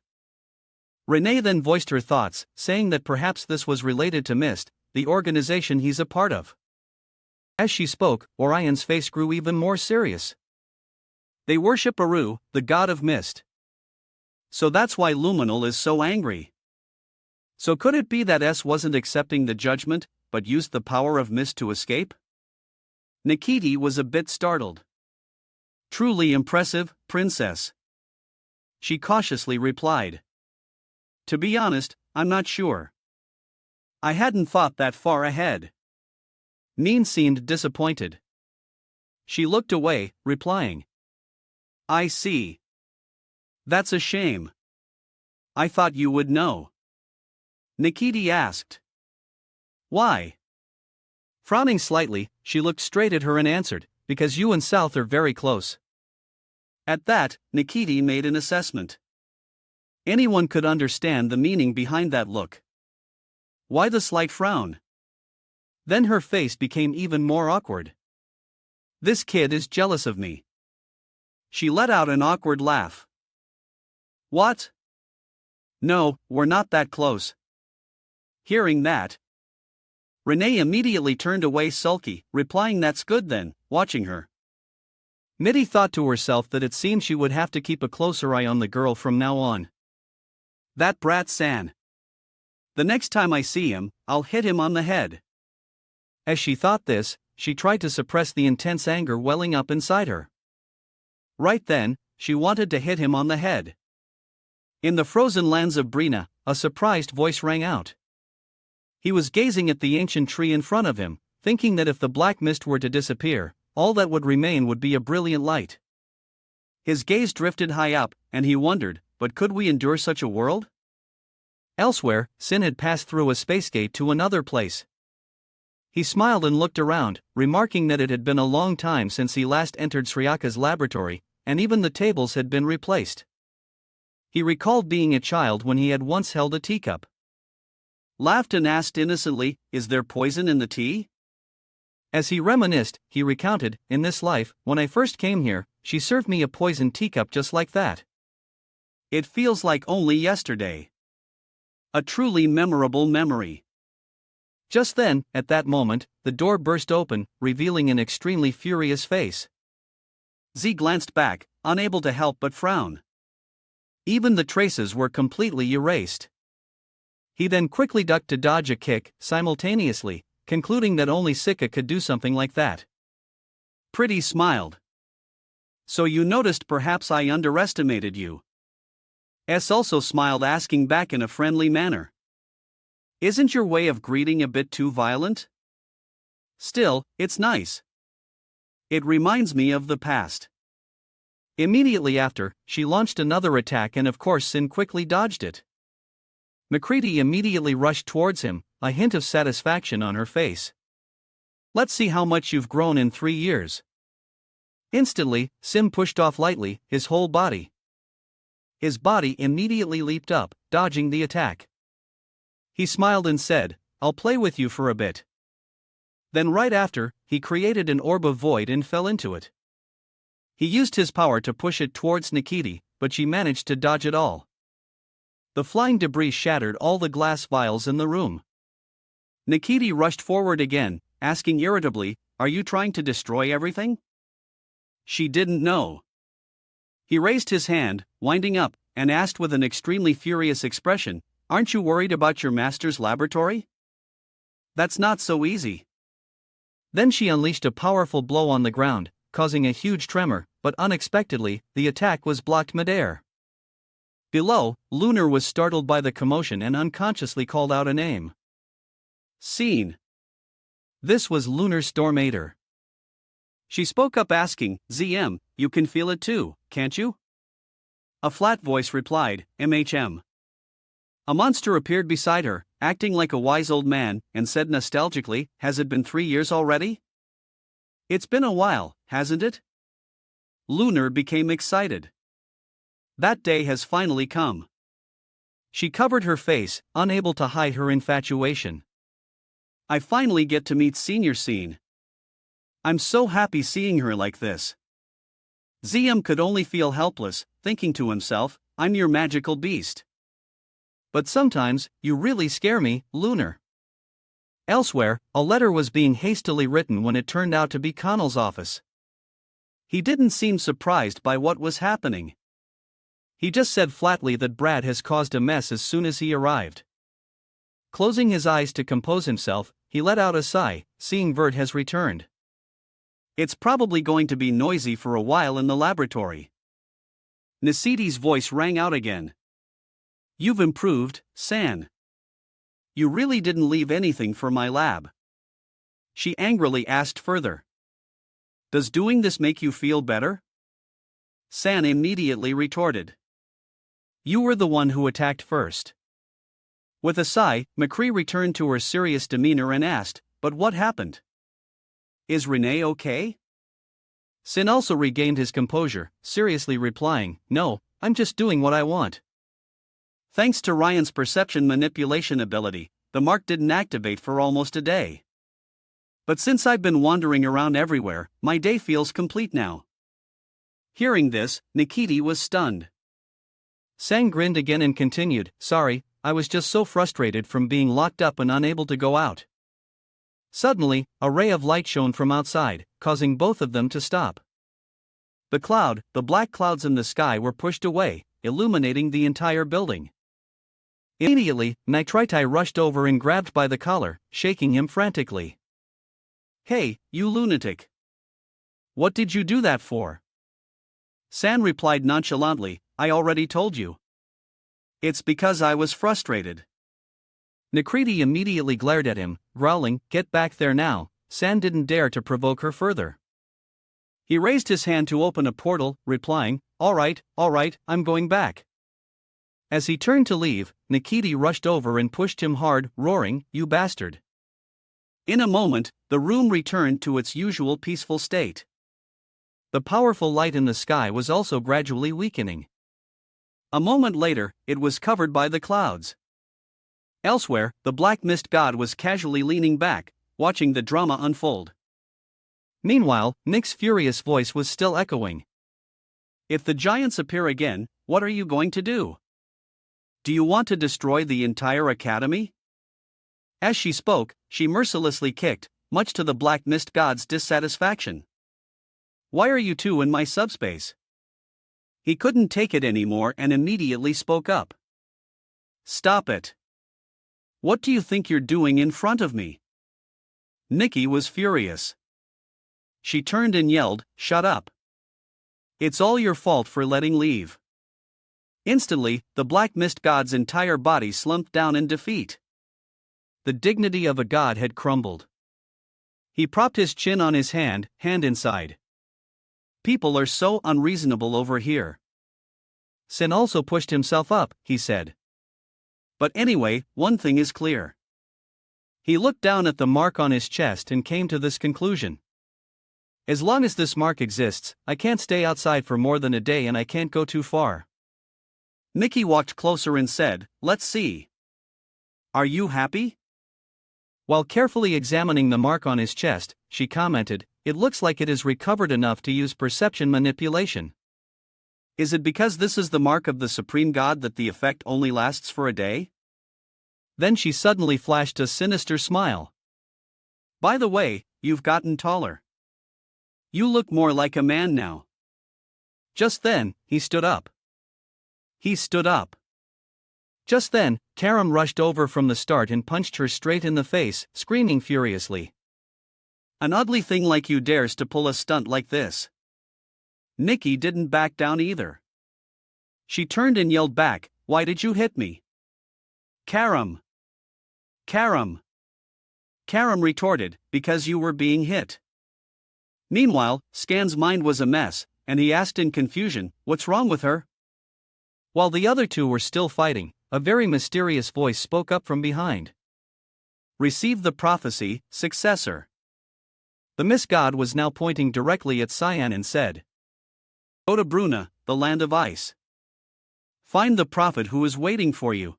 Renee then voiced her thoughts, saying that perhaps this was related to Mist, the organization he's a part of. As she spoke, Orion's face grew even more serious. They worship Aru, the god of mist. So that's why Luminal is so angry. So could it be that S wasn't accepting the judgment, but used the power of mist to escape? Nikiti was a bit startled. Truly impressive, princess. She cautiously replied. To be honest, I'm not sure. I hadn't thought that far ahead. Neen seemed disappointed. She looked away, replying. I see. That's a shame. I thought you would know. Nikiti asked. Why? Frowning slightly, she looked straight at her and answered, because you and South are very close. At that, Nikiti made an assessment. Anyone could understand the meaning behind that look. Why the slight frown? Then her face became even more awkward. This kid is jealous of me. She let out an awkward laugh. What? No, we're not that close. Hearing that, Renee immediately turned away sulky, replying that's good then, watching her. Mitty thought to herself that it seemed she would have to keep a closer eye on the girl from now on. That brat San. The next time I see him, I'll hit him on the head. As she thought this, she tried to suppress the intense anger welling up inside her. Right then, she wanted to hit him on the head. In the frozen lands of Brina, a surprised voice rang out. He was gazing at the ancient tree in front of him, thinking that if the black mist were to disappear, all that would remain would be a brilliant light. His gaze drifted high up, and he wondered, but could we endure such a world? Elsewhere, Sin had passed through a space gate to another place. He smiled and looked around, remarking that it had been a long time since he last entered Sriaka's laboratory, and even the tables had been replaced. He recalled being a child when he had once held a teacup. Laughed and asked innocently, is there poison in the tea? As he reminisced, he recounted, in this life, when I first came here, she served me a poisoned teacup just like that. It feels like only yesterday. A truly memorable memory. Just then, at that moment, the door burst open, revealing an extremely furious face. Z glanced back, unable to help but frown. Even the traces were completely erased. He then quickly ducked to dodge a kick, simultaneously, concluding that only Sika could do something like that. Pretty smiled. So you noticed perhaps I underestimated you. S also smiled, asking back in a friendly manner. Isn't your way of greeting a bit too violent? Still, it's nice. It reminds me of the past. Immediately after, she launched another attack and of course Sin quickly dodged it. McCready immediately rushed towards him, a hint of satisfaction on her face. Let's see how much you've grown in 3 years. Instantly, Sim pushed off lightly, his whole body. His body immediately leaped up, dodging the attack. He smiled and said, I'll play with you for a bit. Then right after, he created an orb of void and fell into it. He used his power to push it towards Nikiti, but she managed to dodge it all. The flying debris shattered all the glass vials in the room. Nikiti rushed forward again, asking irritably, are you trying to destroy everything? She didn't know. He raised his hand, winding up, and asked with an extremely furious expression, aren't you worried about your master's laboratory? That's not so easy. Then she unleashed a powerful blow on the ground, causing a huge tremor, but unexpectedly, the attack was blocked midair. Below, Lunar was startled by the commotion and unconsciously called out a name. Scene. This was Lunar Stormator. She spoke up asking, ZM, you can feel it too, can't you? A flat voice replied, MHM. A monster appeared beside her, acting like a wise old man, and said nostalgically, has it been 3 years already? It's been a while, hasn't it? Lunar became excited. That day has finally come. She covered her face, unable to hide her infatuation. I finally get to meet Senior Scene. I'm so happy seeing her like this. Ziam could only feel helpless, thinking to himself, I'm your magical beast. But sometimes, you really scare me, Lunar. Elsewhere, a letter was being hastily written when it turned out to be Connell's office. He didn't seem surprised by what was happening. He just said flatly that Brad has caused a mess as soon as he arrived. Closing his eyes to compose himself, he let out a sigh, seeing Vert has returned. It's probably going to be noisy for a while in the laboratory. Nasidi's voice rang out again. You've improved, San. You really didn't leave anything for my lab. She angrily asked further. Does doing this make you feel better? San immediately retorted. You were the one who attacked first. With a sigh, McCree returned to her serious demeanor and asked, but what happened? Is Renee okay? Sin also regained his composure, seriously replying, No, I'm just doing what I want. Thanks to Ryan's perception manipulation ability, the mark didn't activate for almost a day. But since I've been wandering around everywhere, my day feels complete now. Hearing this, Nikiti was stunned. Sang grinned again and continued, Sorry, I was just so frustrated from being locked up and unable to go out. Suddenly, a ray of light shone from outside, causing both of them to stop. The black clouds in the sky were pushed away, illuminating the entire building. Immediately, Nitritai rushed over and grabbed by the collar, shaking him frantically. Hey, you lunatic! What did you do that for? San replied nonchalantly, I already told you. It's because I was frustrated. Nikriti immediately glared at him, growling, Get back there now. San didn't dare to provoke her further. He raised his hand to open a portal, replying, all right, I'm going back. As he turned to leave, Nikiti rushed over and pushed him hard, roaring, You bastard. In a moment, the room returned to its usual peaceful state. The powerful light in the sky was also gradually weakening. A moment later, it was covered by the clouds. Elsewhere, the black mist god was casually leaning back, watching the drama unfold. Meanwhile, Nick's furious voice was still echoing. If the giants appear again, what are you going to do? Do you want to destroy the entire academy? As she spoke, she mercilessly kicked, much to the black mist god's dissatisfaction. Why are you two in my subspace? He couldn't take it anymore and immediately spoke up. Stop it. What do you think you're doing in front of me? Nikki was furious. She turned and yelled, Shut up. It's all your fault for letting leave. Instantly, the black mist god's entire body slumped down in defeat. The dignity of a god had crumbled. He propped his chin on his hand inside. People are so unreasonable over here. Sin also pushed himself up, he said. But anyway, one thing is clear. He looked down at the mark on his chest and came to this conclusion. As long as this mark exists, I can't stay outside for more than a day and I can't go too far. Nikki walked closer and said, Let's see. Are you happy? While carefully examining the mark on his chest, she commented, It looks like it is recovered enough to use perception manipulation. Is it because this is the mark of the Supreme God that the effect only lasts for a day? Then she suddenly flashed a sinister smile. By the way, you've gotten taller. You look more like a man now. Just then, he stood up. He stood up. Just then, Karam rushed over from the start and punched her straight in the face, screaming furiously. An ugly thing like you dares to pull a stunt like this. Nikki didn't back down either. She turned and yelled back, Why did you hit me? Karam. Karam. Karam retorted, Because you were being hit. Meanwhile, Scan's mind was a mess, and he asked in confusion, What's wrong with her? While the other two were still fighting, a very mysterious voice spoke up from behind. Receive the prophecy, successor. The Mist God was now pointing directly at Cyan and said, "Go to Bruna, the land of ice. Find the prophet who is waiting for you."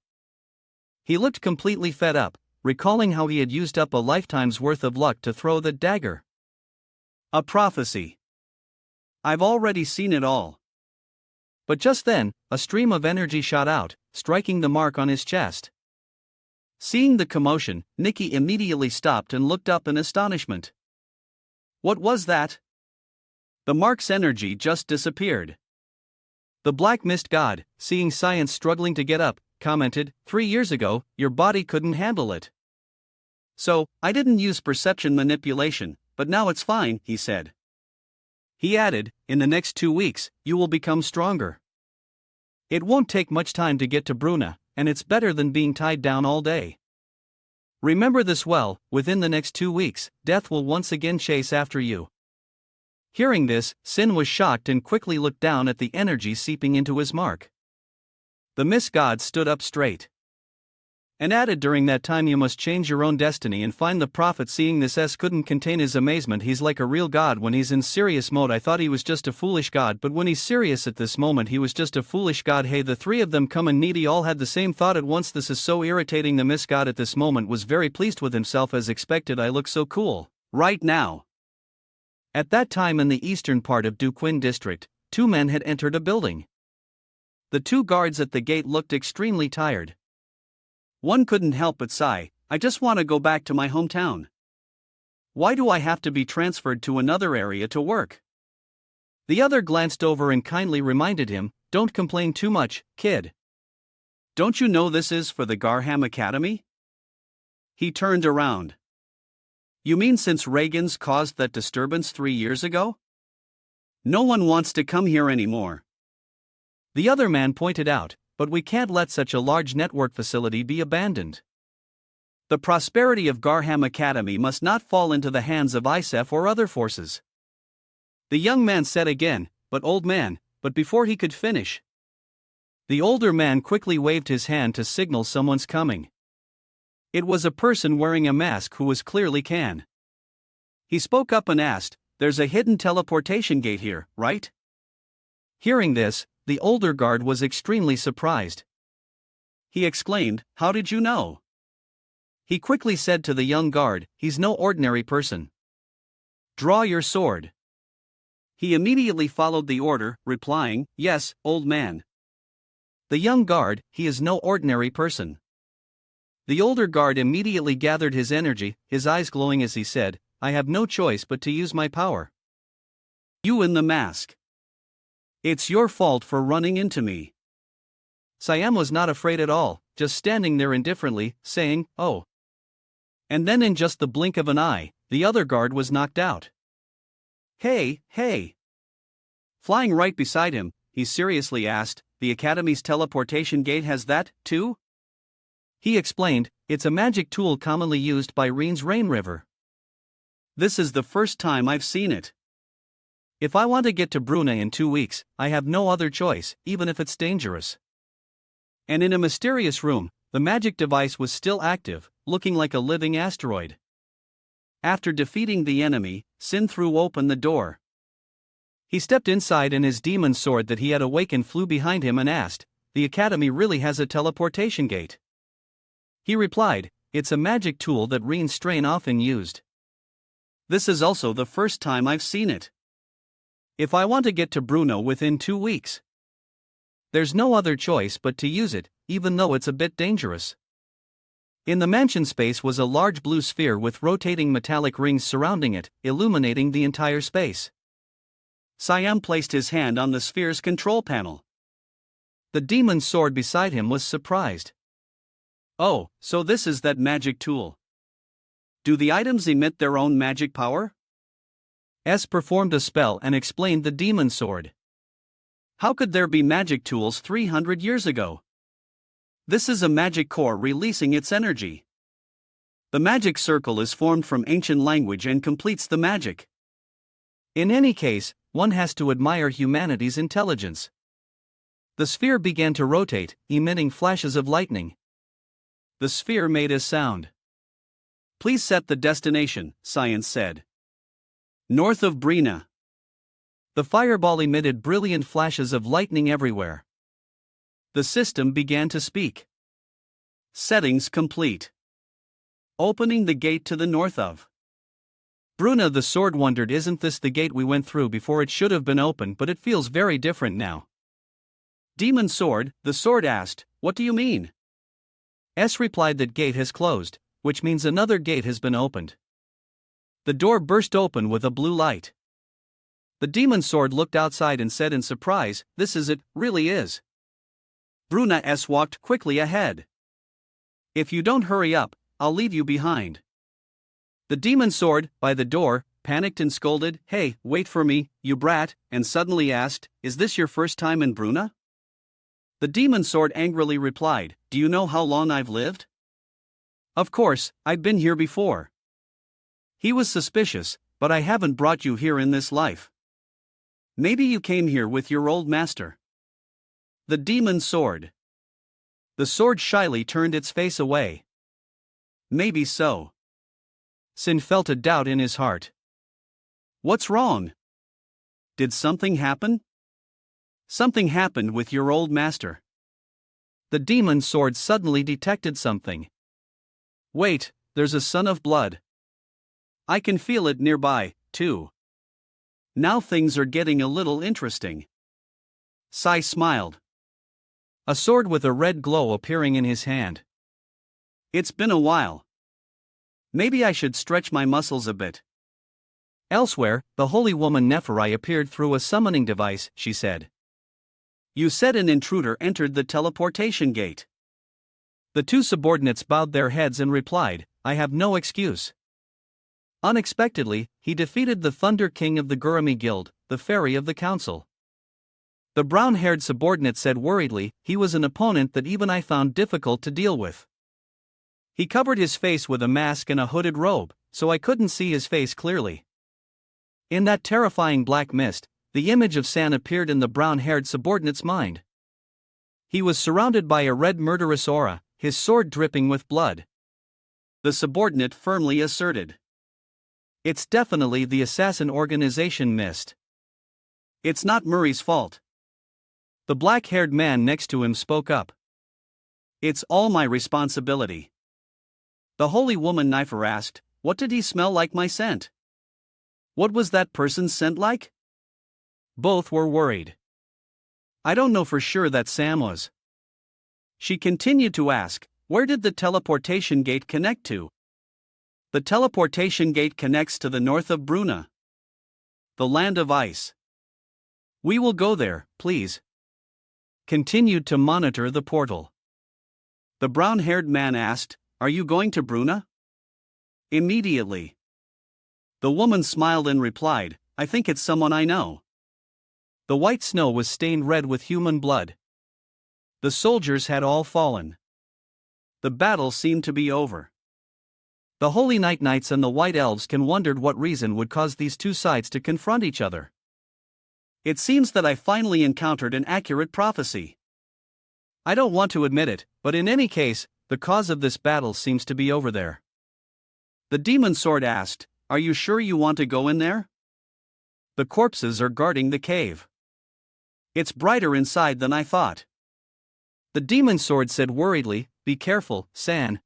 He looked completely fed up, recalling how he had used up a lifetime's worth of luck to throw the dagger. A prophecy. I've already seen it all. But just then, a stream of energy shot out, striking the mark on his chest. Seeing the commotion, Nikki immediately stopped and looked up in astonishment. What was that? The mark's energy just disappeared. The Black Mist God, seeing Cyan struggling to get up, commented, 3 years ago, your body couldn't handle it. So, I didn't use perception manipulation, but now it's fine, he said. He added, in the next 2 weeks, you will become stronger. It won't take much time to get to Bruna, and it's better than being tied down all day. Remember this well, within the next 2 weeks, death will once again chase after you. Hearing this, Sin was shocked and quickly looked down at the energy seeping into his mark. The Mist God stood up straight and added, during that time you must change your own destiny and find the prophet. Seeing this, couldn't contain his amazement. He's like a real god when he's in serious mode. I thought he was just a foolish god, but when he's serious at this moment he was just a foolish god. Hey, the three of them come and needy all had the same thought at once. This is so irritating. The Mist God at this moment was very pleased with himself. As expected, I look so cool right now. At that time, in the eastern part of Duquin district, 2 men had entered a building. The 2 guards at the gate looked extremely tired. One couldn't help but sigh, I just want to go back to my hometown. Why do I have to be transferred to another area to work? The other glanced over and kindly reminded him, don't complain too much, kid. Don't you know this is for the Garham Academy? He turned around. You mean since Reagan's caused that disturbance 3 years ago? No one wants to come here anymore. The other man pointed out, but we can't let such a large network facility be abandoned. The prosperity of Garham Academy must not fall into the hands of ISEF or other forces. The young man said again, but old man, but before he could finish, the older man quickly waved his hand to signal someone's coming. It was a person wearing a mask who was clearly Can. He spoke up and asked, there's a hidden teleportation gate here, right? Hearing this, the older guard was extremely surprised. He exclaimed, how did you know? He quickly said to the young guard, he's no ordinary person. Draw your sword. He immediately followed the order, replying, yes, old man. The young guard, he is no ordinary person. The older guard immediately gathered his energy, his eyes glowing as he said, I have no choice but to use my power. You in the mask. It's your fault for running into me. Siam was not afraid at all, just standing there indifferently, saying, oh. And then in just the blink of an eye, the other guard was knocked out. Hey, hey. Flying right beside him, he seriously asked, the Academy's teleportation gate has that, too? He explained, it's a magic tool commonly used by Reen's Rain River. This is the first time I've seen it. If I want to get to Bruna in 2 weeks, I have no other choice, even if it's dangerous. And in a mysterious room, the magic device was still active, looking like a living asteroid. After defeating the enemy, Sin threw open the door. He stepped inside and his demon sword that he had awakened flew behind him and asked, the Academy really has a teleportation gate? He replied, it's a magic tool that Reen Strain often used. This is also the first time I've seen it. If I want to get to Bruna within 2 weeks, there's no other choice but to use it, even though it's a bit dangerous. In the mansion space was a large blue sphere with rotating metallic rings surrounding it, illuminating the entire space. Siam placed his hand on the sphere's control panel. The demon's sword beside him was surprised. Oh, so this is that magic tool. Do the items emit their own magic power? S performed a spell and explained the demon sword. How could there be magic tools 300 years ago? This is a magic core releasing its energy. The magic circle is formed from ancient language and completes the magic. In any case, one has to admire humanity's intelligence. The sphere began to rotate, emitting flashes of lightning. The sphere made a sound. Please set the destination, Science said. North of Brina. The fireball emitted brilliant flashes of lightning everywhere. The system began to speak. Settings complete. Opening the gate to the north of Bruna. The sword wondered, isn't this the gate we went through before? It should have been open, but it feels very different now. Demon sword, the sword asked, what do you mean? S replied that gate has closed, which means another gate has been opened. The door burst open with a blue light. The demon sword looked outside and said in surprise, this is it, really is. Bruna S walked quickly ahead. If you don't hurry up, I'll leave you behind. The demon sword, by the door, panicked and scolded, hey, wait for me, you brat, and suddenly asked, is this your first time in Bruna? The demon sword angrily replied, do you know how long I've lived? Of course, I've been here before. He was suspicious, but I haven't brought you here in this life. Maybe you came here with your old master. The demon sword. The sword shyly turned its face away. Maybe so. Sin felt a doubt in his heart. What's wrong? Did something happen? Something happened with your old master. The demon sword suddenly detected something. Wait, there's a son of blood. I can feel it nearby, too. Now things are getting a little interesting. Sai smiled. A sword with a red glow appearing in his hand. It's been a while. Maybe I should stretch my muscles a bit. Elsewhere, the holy woman Nepheri appeared through a summoning device, she said. You said an intruder entered the teleportation gate. The two subordinates bowed their heads and replied, I have no excuse. Unexpectedly, he defeated the Thunder King of the Gurumi Guild, the fairy of the council. The brown-haired subordinate said worriedly, he was an opponent that even I found difficult to deal with. He covered his face with a mask and a hooded robe, so I couldn't see his face clearly. In that terrifying black mist, the image of San appeared in the brown-haired subordinate's mind. He was surrounded by a red murderous aura, his sword dripping with blood. The subordinate firmly asserted. It's definitely the assassin organization mist. It's not Murray's fault. The black-haired man next to him spoke up. It's all my responsibility. The holy woman Nifer asked, what did he smell like my scent? What was that person's scent like? Both were worried. I don't know for sure that Sam was. She continued to ask, where did the teleportation gate connect to? The teleportation gate connects to the north of Bruna. The land of ice. We will go there, please. Continued to monitor the portal. The brown-haired man asked, are you going to Bruna? Immediately. The woman smiled and replied, I think it's someone I know. The white snow was stained red with human blood. The soldiers had all fallen. The battle seemed to be over. The Holy Night Knights and the White Elves wondered what reason would cause these two sides to confront each other. It seems that I finally encountered an accurate prophecy. I don't want to admit it, but in any case, the cause of this battle seems to be over there. The demon sword asked, are you sure you want to go in there? The corpses are guarding the cave. It's brighter inside than I thought. The demon sword said worriedly, be careful, San.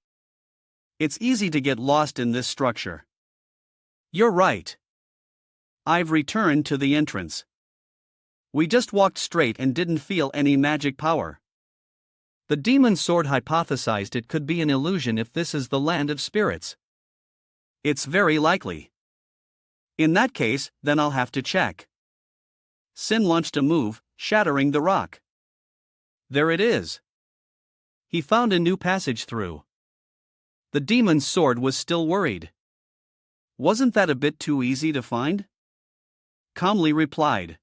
It's easy to get lost in this structure. You're right. I've returned to the entrance. We just walked straight and didn't feel any magic power. The demon sword hypothesized it could be an illusion if this is the land of spirits. It's very likely. In that case, then I'll have to check. Sin launched a move, shattering the rock. There it is. He found a new passage through. The demon's sword was still worried. Wasn't that a bit too easy to find? Calmly replied.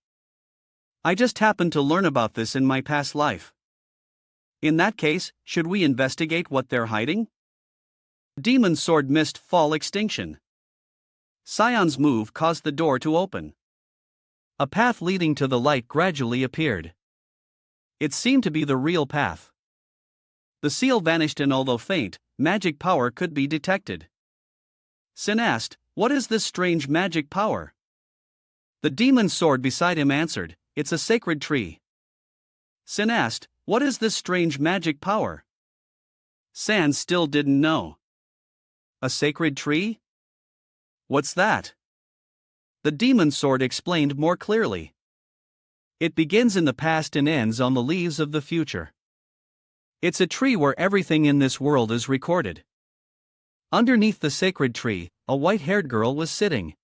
I just happened to learn about this in my past life. In that case, should we investigate what they're hiding? Demon sword missed fall extinction. Sion's move caused the door to open. A path leading to the light gradually appeared. It seemed to be the real path. The seal vanished and although faint, magic power could be detected. Sin asked, what is this strange magic power? The demon's sword beside him answered, "It's a sacred tree." Sin asked, "What is this strange magic power?" San still didn't know. "A sacred tree? What's that?" The demon's sword explained more clearly. "It begins in the past and ends on the leaves of the future. It's a tree where everything in this world is recorded." Underneath the sacred tree, a white-haired girl was sitting.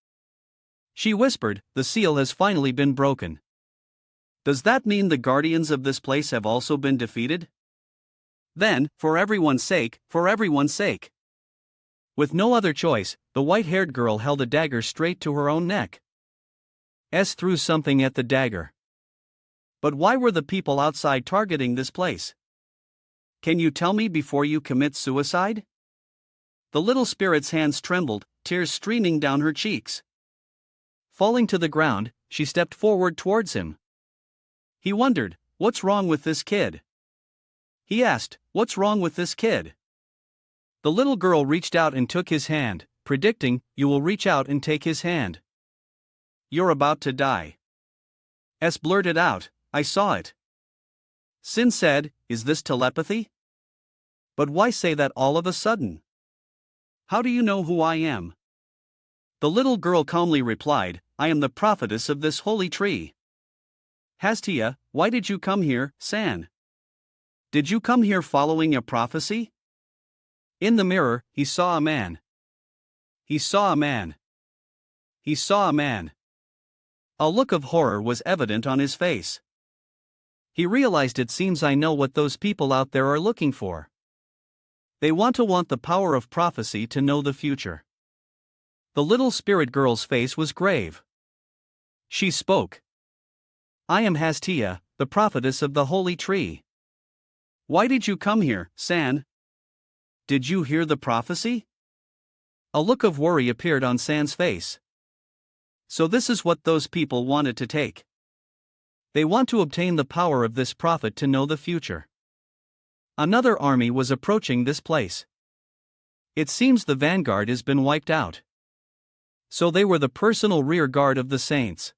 She whispered, "The seal has finally been broken." "Does that mean the guardians of this place have also been defeated?" Then, for everyone's sake. With no other choice, the white-haired girl held a dagger straight to her own neck. S threw something at the dagger. But why were the people outside targeting this place? "Can you tell me before you commit suicide?" The little spirit's hands trembled, tears streaming down her cheeks. Falling to the ground, she stepped forward towards him. He wondered, "What's wrong with this kid?" He asked, "What's wrong with this kid?" The little girl reached out and took his hand, predicting, "You will reach out and take his hand. You're about to die." S blurted out, "I saw it." Sin said, "Is this telepathy? But why say that all of a sudden? How do you know who I am?" The little girl calmly replied, "I am the prophetess of this holy tree." "Hastia, why did you come here, San? Did you come here following a prophecy?" In the mirror, he saw a man. He saw a man. He saw a man. A look of horror was evident on his face. He realized, "It seems I know what those people out there are looking for. They want the power of prophecy to know the future." The little spirit girl's face was grave. She spoke. "I am Hastia, the prophetess of the holy tree. Why did you come here, San? Did you hear the prophecy?" A look of worry appeared on San's face. "So this is what those people wanted to take. They want to obtain the power of this prophet to know the future." Another army was approaching this place. It seems the vanguard has been wiped out. So they were the personal rear guard of the saints.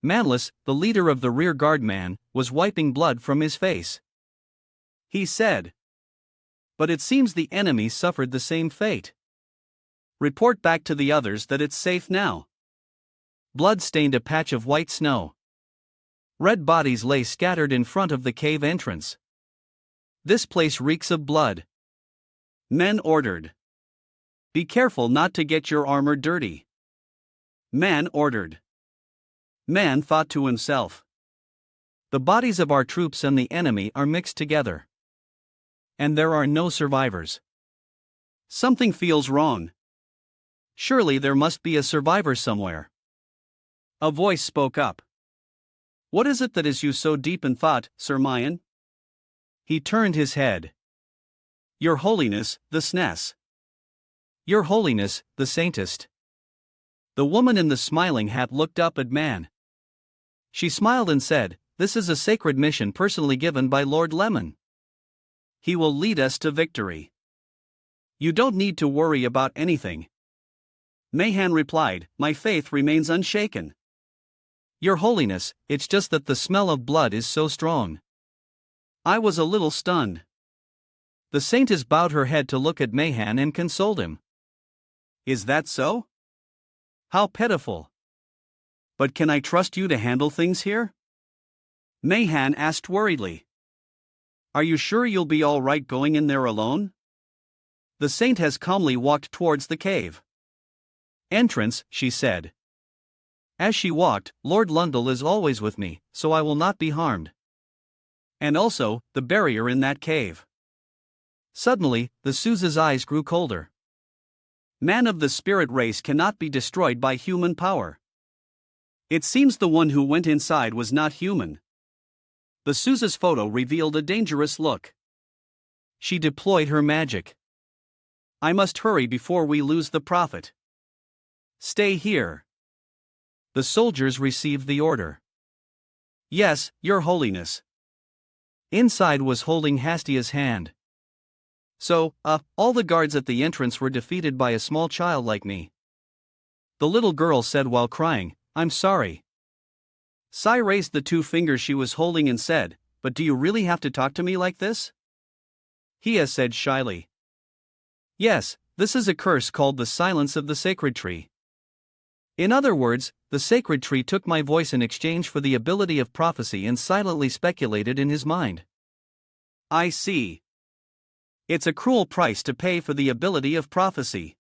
Manless, the leader of the rear guard man, was wiping blood from his face. He said, "But it seems the enemy suffered the same fate. Report back to the others that it's safe now." Blood stained a patch of white snow. Red bodies lay scattered in front of the cave entrance. "This place reeks of blood." Men ordered. "Be careful not to get your armor dirty." Man ordered. Man thought to himself, "The bodies of our troops and the enemy are mixed together. And there are no survivors. Something feels wrong. Surely there must be a survivor somewhere." A voice spoke up. "What is it that is you so deep in thought, Sir Mayan?" He turned his head. "Your Holiness, the SNES. Your Holiness, the Saintest." The woman in the smiling hat looked up at man. She smiled and said, "This is a sacred mission personally given by Lord Lemon. He will lead us to victory. You don't need to worry about anything." Mahan replied, "My faith remains unshaken. Your Holiness, it's just that the smell of blood is so strong." I was a little stunned. The saintess bowed her head to look at Mahan and consoled him. "Is that so? How pitiful. But can I trust you to handle things here?" Mahan asked worriedly. "Are you sure you'll be all right going in there alone?" The saint has calmly walked towards the cave. "Entrance," she said. As she walked, "Lord Lundell is always with me, so I will not be harmed. And also, the barrier in that cave." Suddenly, the Suza's eyes grew colder. "Man of the spirit race cannot be destroyed by human power. It seems the one who went inside was not human." The Suza's photo revealed a dangerous look. She deployed her magic. "I must hurry before we lose the prophet. Stay here." The soldiers received the order. "Yes, Your Holiness." Inside was holding Hastia's hand. "So, all the guards at the entrance were defeated by a small child like me." The little girl said while crying, I'm sorry. Sai raised the 2 fingers she was holding and said, but do you really have to talk to me like this? Hia said shyly. Yes, this is a curse called the silence of the sacred tree. In other words, the sacred tree took my voice in exchange for the ability of prophecy and silently speculated in his mind. I see. It's a cruel price to pay for the ability of prophecy.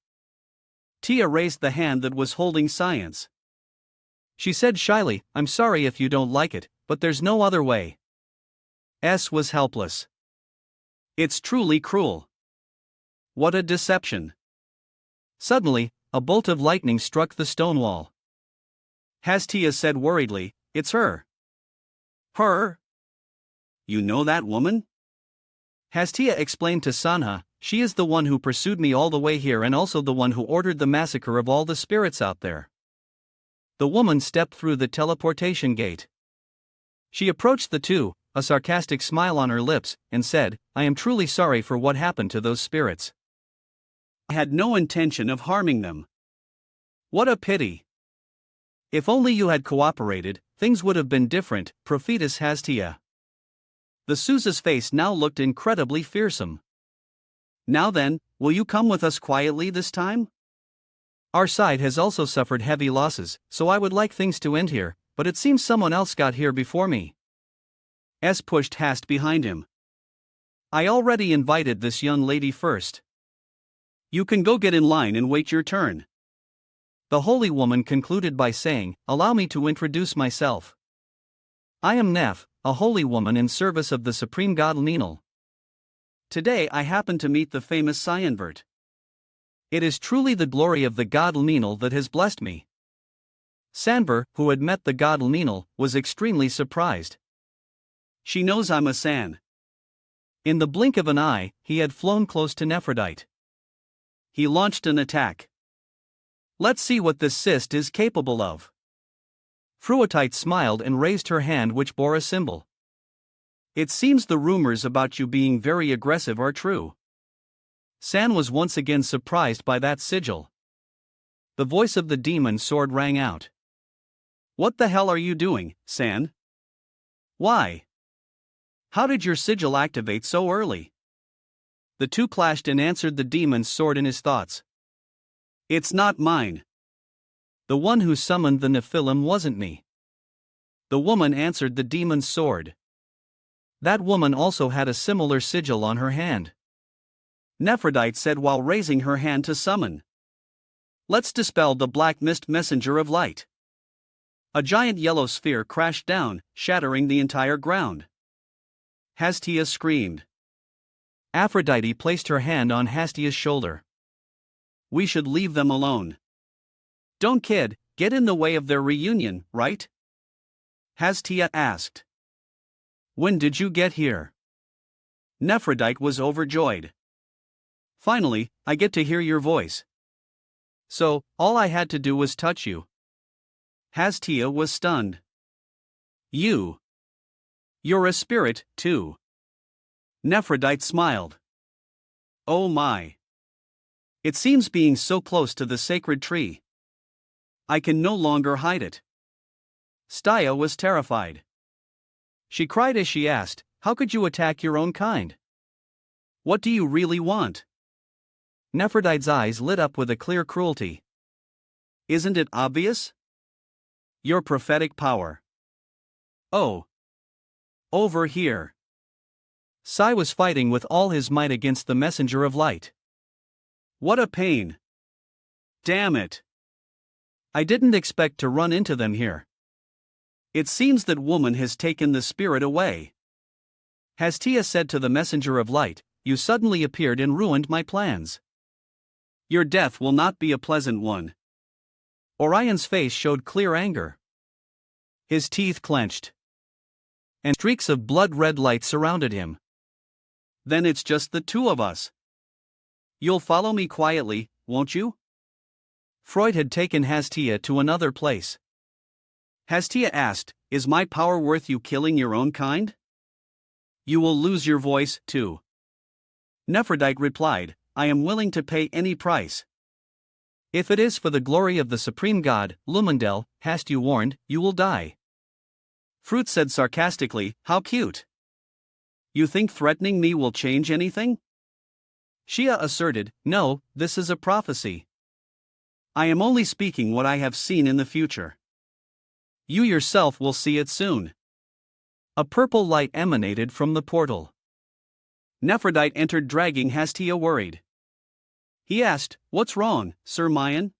Tia raised the hand that was holding science. She said shyly, I'm sorry if you don't like it, but there's no other way. S was helpless. It's truly cruel. What a deception. Suddenly, a bolt of lightning struck the stone wall. Hastia said worriedly, it's her. Her? You know that woman? Hastia explained to Sanha, she is the one who pursued me all the way here and also the one who ordered the massacre of all the spirits out there. The woman stepped through the teleportation gate. She approached the 2, a sarcastic smile on her lips, and said, I am truly sorry for what happened to those spirits. I had no intention of harming them. What a pity. If only you had cooperated, things would have been different, Prophetess Hastia. The Sousa's face now looked incredibly fearsome. Now then, will you come with us quietly this time? Our side has also suffered heavy losses, so I would like things to end here, but it seems someone else got here before me. S pushed Hast behind him. I already invited this young lady first. You can go get in line and wait your turn. The holy woman concluded by saying, allow me to introduce myself. I am Nef, a holy woman in service of the supreme god Ninal. Today I happen to meet the famous Cyanvert. It is truly the glory of the god Ninal that has blessed me. Sanver, who had met the god Ninal, was extremely surprised. She knows I'm a San. In the blink of an eye, he had flown close to Nephrodite. He launched an attack. Let's see what this cyst is capable of. Fruitite smiled and raised her hand which bore a symbol. It seems the rumors about you being very aggressive are true. San was once again surprised by that sigil. The voice of the demon sword rang out. What the hell are you doing, San? Why? How did your sigil activate so early? The 2 clashed and answered the demon's sword in his thoughts. It's not mine. The one who summoned the Nephilim wasn't me. The woman answered the demon's sword. That woman also had a similar sigil on her hand. Nephrodite said while raising her hand to summon. Let's dispel the black mist messenger of light. A giant yellow sphere crashed down, shattering the entire ground. Hastia screamed. Aphrodite placed her hand on Hastia's shoulder. We should leave them alone. Don't kid, get in the way of their reunion, right? Hastia asked. When did you get here? Nephrodite was overjoyed. Finally, I get to hear your voice. So, all I had to do was touch you. Hastia was stunned. You're a spirit, too. Nephrodite smiled. Oh my. It seems being so close to the sacred tree. I can no longer hide it. Staya was terrified. She cried as she asked, how could you attack your own kind? What do you really want? Nephrodite's eyes lit up with a clear cruelty. Isn't it obvious? Your prophetic power. Oh. Over here. Sai was fighting with all his might against the messenger of light. What a pain. Damn it. I didn't expect to run into them here. It seems that woman has taken the spirit away. Hastia said to the messenger of light, you suddenly appeared and ruined my plans. Your death will not be a pleasant one. Orion's face showed clear anger. His teeth clenched. And streaks of blood-red light surrounded him. Then it's just the 2 of us. You'll follow me quietly, won't you? Freud had taken Hastia to another place. Hastia asked, is my power worth you killing your own kind? You will lose your voice, too. Nephrodite replied, I am willing to pay any price. If it is for the glory of the supreme god, Lumendel, hast you warned, you will die. Fruit said sarcastically, how cute. You think threatening me will change anything? Xia asserted, no, this is a prophecy. I am only speaking what I have seen in the future. You yourself will see it soon. A purple light emanated from the portal. Nephrodite entered dragging Hastia worried. He asked, what's wrong, Sir Mayan?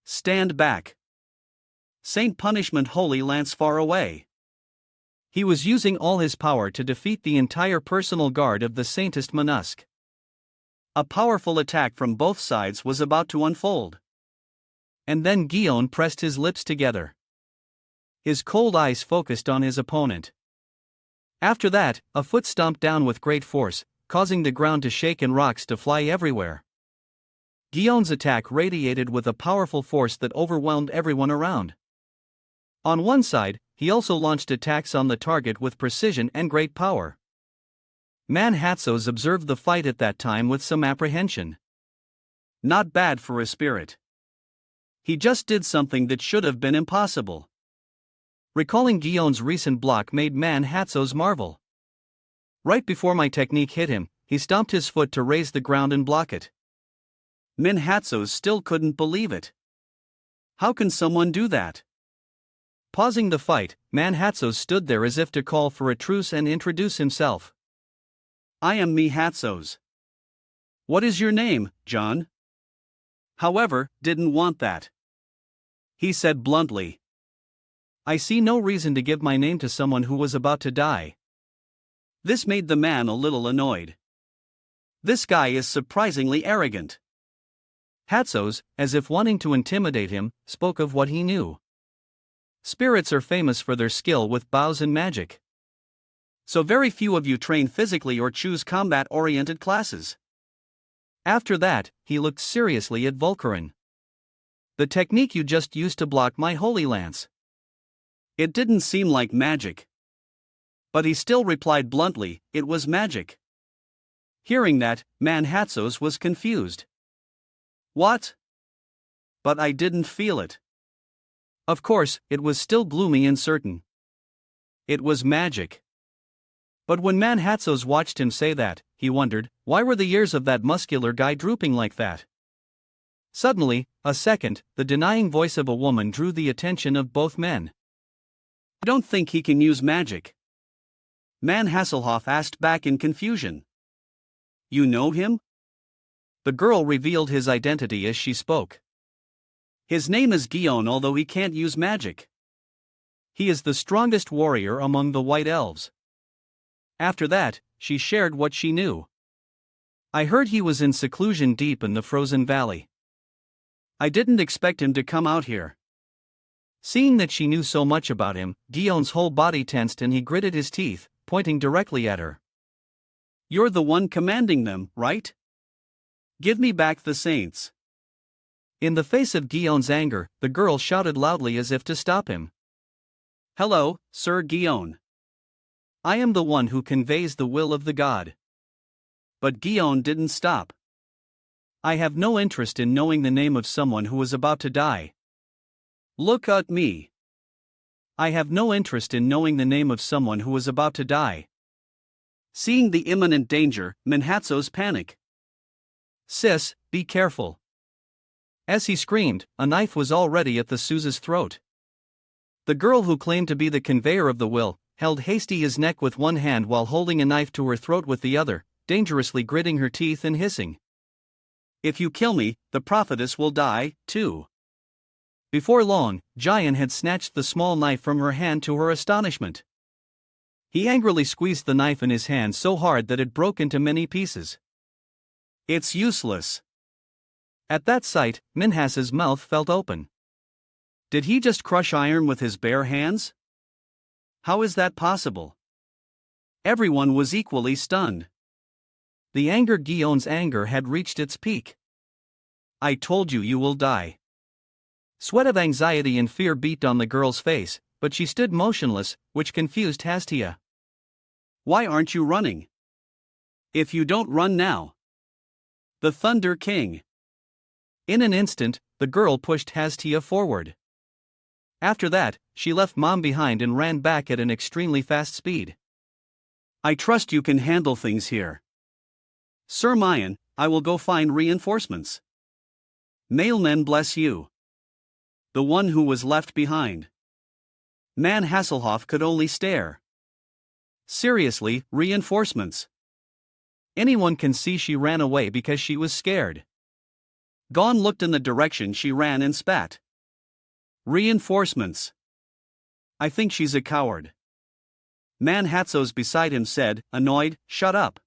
Stand back. Saint Punishment Holy Lance far away. He was using all his power to defeat the entire personal guard of the Saintest Manusk. A powerful attack from both sides was about to unfold. And then Guion pressed his lips together. His cold eyes focused on his opponent. After that, a foot stomped down with great force, causing the ground to shake and rocks to fly everywhere. Guion's attack radiated with a powerful force that overwhelmed everyone around. On one side, he also launched attacks on the target with precision and great power. Manhatsos observed the fight at that time with some apprehension. Not bad for a spirit. He just did something that should have been impossible. Recalling Guion's recent block made Manhatsos marvel. Right before my technique hit him, he stomped his foot to raise the ground and block it. Manhatsos still couldn't believe it. How can someone do that? Pausing the fight, Manhatsos stood there as if to call for a truce and introduce himself. I am Mihatsos. What is your name, John? However, didn't want that. He said bluntly. I see no reason to give my name to someone who was about to die. This made the man a little annoyed. This guy is surprisingly arrogant. Hatsos, as if wanting to intimidate him, spoke of what he knew. Spirits are famous for their skill with bows and magic. So very few of you train physically or choose combat-oriented classes. After that, he looked seriously at Volcarin. The technique you just used to block my holy lance. It didn't seem like magic. But he still replied bluntly, it was magic. Hearing that, Manhatsos was confused. What? But I didn't feel it. Of course, it was still gloomy and certain. It was magic. But when Manhatsos watched him say that, he wondered, why were the ears of that muscular guy drooping like that? Suddenly, the denying voice of a woman drew the attention of both men. I don't think he can use magic. Man Hasselhoff asked back in confusion. You know him? The girl revealed his identity as she spoke. His name is Guion, although he can't use magic. He is the strongest warrior among the White Elves. After that, she shared what she knew. I heard he was in seclusion deep in the frozen valley. I didn't expect him to come out here. Seeing that she knew so much about him, Guion's whole body tensed and he gritted his teeth, pointing directly at her. You're the one commanding them, right? Give me back the saints. In the face of Guion's anger, the girl shouted loudly as if to stop him. Hello, Sir Guion. I am the one who conveys the will of the god. But Guion didn't stop. I have no interest in knowing the name of someone who is about to die. Look at me. I have no interest in knowing the name of someone who is about to die. Seeing the imminent danger, Manhatsos panic. Sis, be careful. As he screamed, a knife was already at the Sousa's throat. The girl who claimed to be the conveyor of the will, held hasty his neck with one hand while holding a knife to her throat with the other, dangerously gritting her teeth and hissing. If you kill me, the prophetess will die, too. Before long, Jian had snatched the small knife from her hand to her astonishment. He angrily squeezed the knife in his hand so hard that it broke into many pieces. It's useless. At that sight, Minhas's mouth felt open. Did he just crush iron with his bare hands? How is that possible? Everyone was equally stunned. The anger Guion's anger had reached its peak. I told you you will die. Sweat of anxiety and fear beat on the girl's face, but she stood motionless, which confused Hastia. Why aren't you running? If you don't run now, the Thunder King. In an instant, the girl pushed Hastia forward. After that, she left Mom behind and ran back at an extremely fast speed. I trust you can handle things here. Sir Mayan, I will go find reinforcements. Mailmen bless you. The one who was left behind. Man Hasselhoff could only stare. Seriously, reinforcements. Anyone can see she ran away because she was scared. Gon looked in the direction she ran and spat. Reinforcements. I think she's a coward. Man Hatzos beside him said, annoyed, shut up.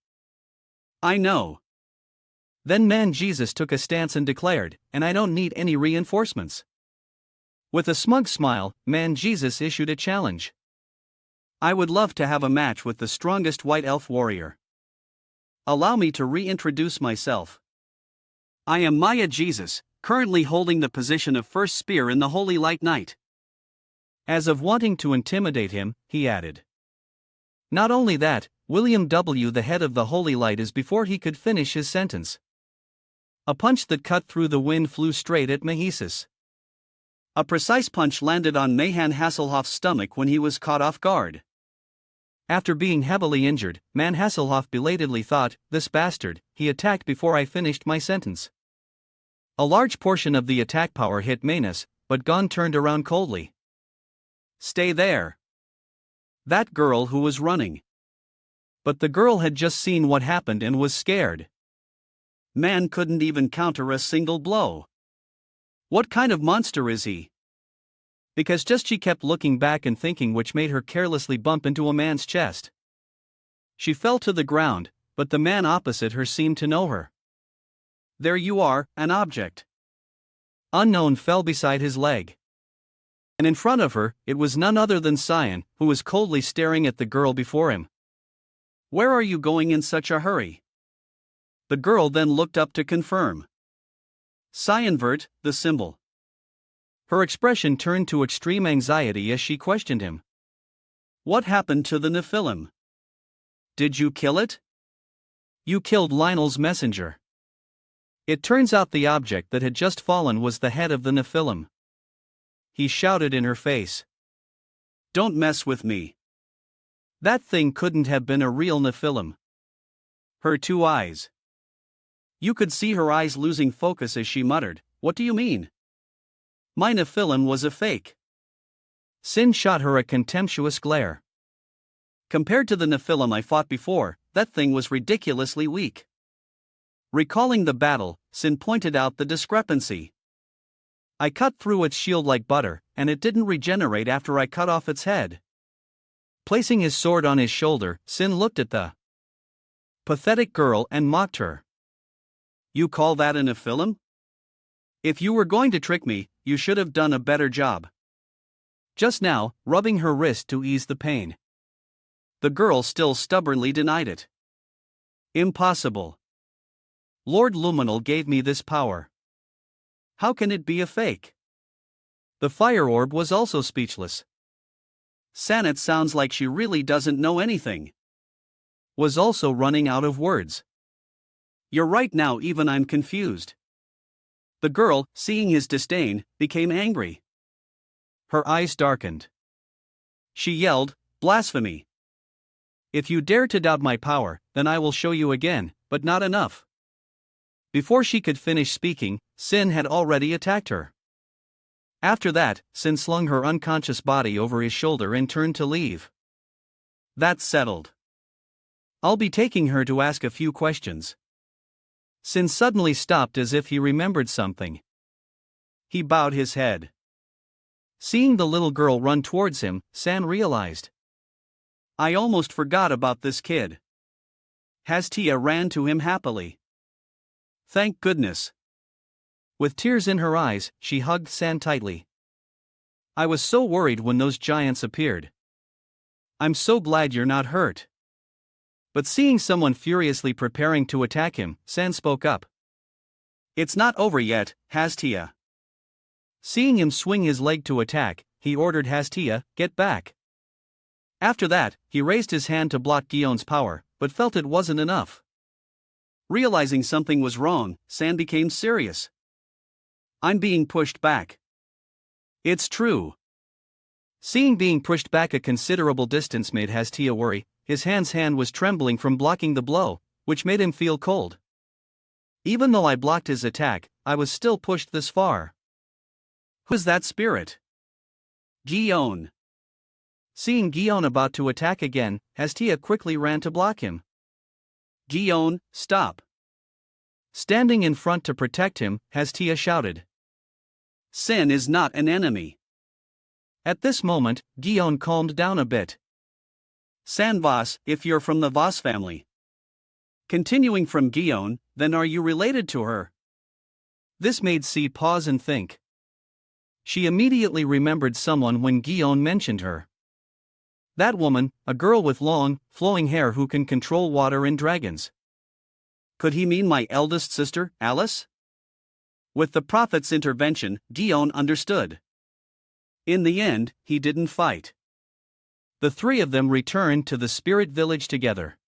I know. Then Man Jesus took a stance and declared, and I don't need any reinforcements. With a smug smile, Man Jesus issued a challenge. I would love to have a match with the strongest white elf warrior. Allow me to reintroduce myself. I am Maya Jesus, currently holding the position of first spear in the Holy Light Knight. As of wanting to intimidate him, he added. Not only that, William W. the head of the Holy Light is before he could finish his sentence. A punch that cut through the wind flew straight at Mahesis. A precise punch landed on Mahan Hasselhoff's stomach when he was caught off guard. After being heavily injured, Man Hasselhoff belatedly thought, this bastard, he attacked before I finished my sentence. A large portion of the attack power hit Manus, but Gon turned around coldly. Stay there. That girl who was running. But the girl had just seen what happened and was scared. Man couldn't even counter a single blow. What kind of monster is he? Because just she kept looking back and thinking, which made her carelessly bump into a man's chest. She fell to the ground, but the man opposite her seemed to know her. There you are, an object. Unknown fell beside his leg. And in front of her, it was none other than Cyan, who was coldly staring at the girl before him. Where are you going in such a hurry? The girl then looked up to confirm. Cyanvert, the symbol. Her expression turned to extreme anxiety as she questioned him. What happened to the Nephilim? Did you kill it? You killed Lionel's messenger. It turns out the object that had just fallen was the head of the Nephilim. He shouted in her face. Don't mess with me. That thing couldn't have been a real Nephilim. Her two eyes. You could see her eyes losing focus as she muttered, what do you mean? My Nephilim was a fake. Sin shot her a contemptuous glare. Compared to the Nephilim I fought before, that thing was ridiculously weak. Recalling the battle, Sin pointed out the discrepancy. I cut through its shield like butter, and it didn't regenerate after I cut off its head. Placing his sword on his shoulder, Sin looked at the pathetic girl and mocked her. You call that a Nephilim? If you were going to trick me, you should have done a better job. Just now, rubbing her wrist to ease the pain. The girl still stubbornly denied it. Impossible. Lord Luminal gave me this power. How can it be a fake? The fire orb was also speechless. Sanat sounds like she really doesn't know anything. Was also running out of words. You're right now, even I'm confused. The girl, seeing his disdain, became angry. Her eyes darkened. She yelled, blasphemy. If you dare to doubt my power, then I will show you again, but not enough. Before she could finish speaking, Sin had already attacked her. After that, Sin slung her unconscious body over his shoulder and turned to leave. That's settled. I'll be taking her to ask a few questions. Sin suddenly stopped as if he remembered something. He bowed his head. Seeing the little girl run towards him, San realized. I almost forgot about this kid. Hastia ran to him happily. Thank goodness. With tears in her eyes, she hugged San tightly. I was so worried when those giants appeared. I'm so glad you're not hurt. But seeing someone furiously preparing to attack him, San spoke up. It's not over yet, Hastia. Seeing him swing his leg to attack, he ordered Hastia, get back. After that, he raised his hand to block Gion's power, but felt it wasn't enough. Realizing something was wrong, San became serious. I'm being pushed back. It's true. Seeing being pushed back a considerable distance made Hastia worry. His hand was trembling from blocking the blow, which made him feel cold. Even though I blocked his attack, I was still pushed this far. Who's that spirit? Gion. Seeing Gion about to attack again, Hastia quickly ran to block him. Gion, stop. Standing in front to protect him, Hastia shouted. Sin is not an enemy. At this moment, Gion calmed down a bit. Sanvas, if you're from the Vas family. Continuing from Gion, then are you related to her? This made C pause and think. She immediately remembered someone when Gion mentioned her. That woman, a girl with long, flowing hair who can control water and dragons. Could he mean my eldest sister, Alice? With the prophet's intervention, Gion understood. In the end, he didn't fight. The three of them returned to the spirit village together.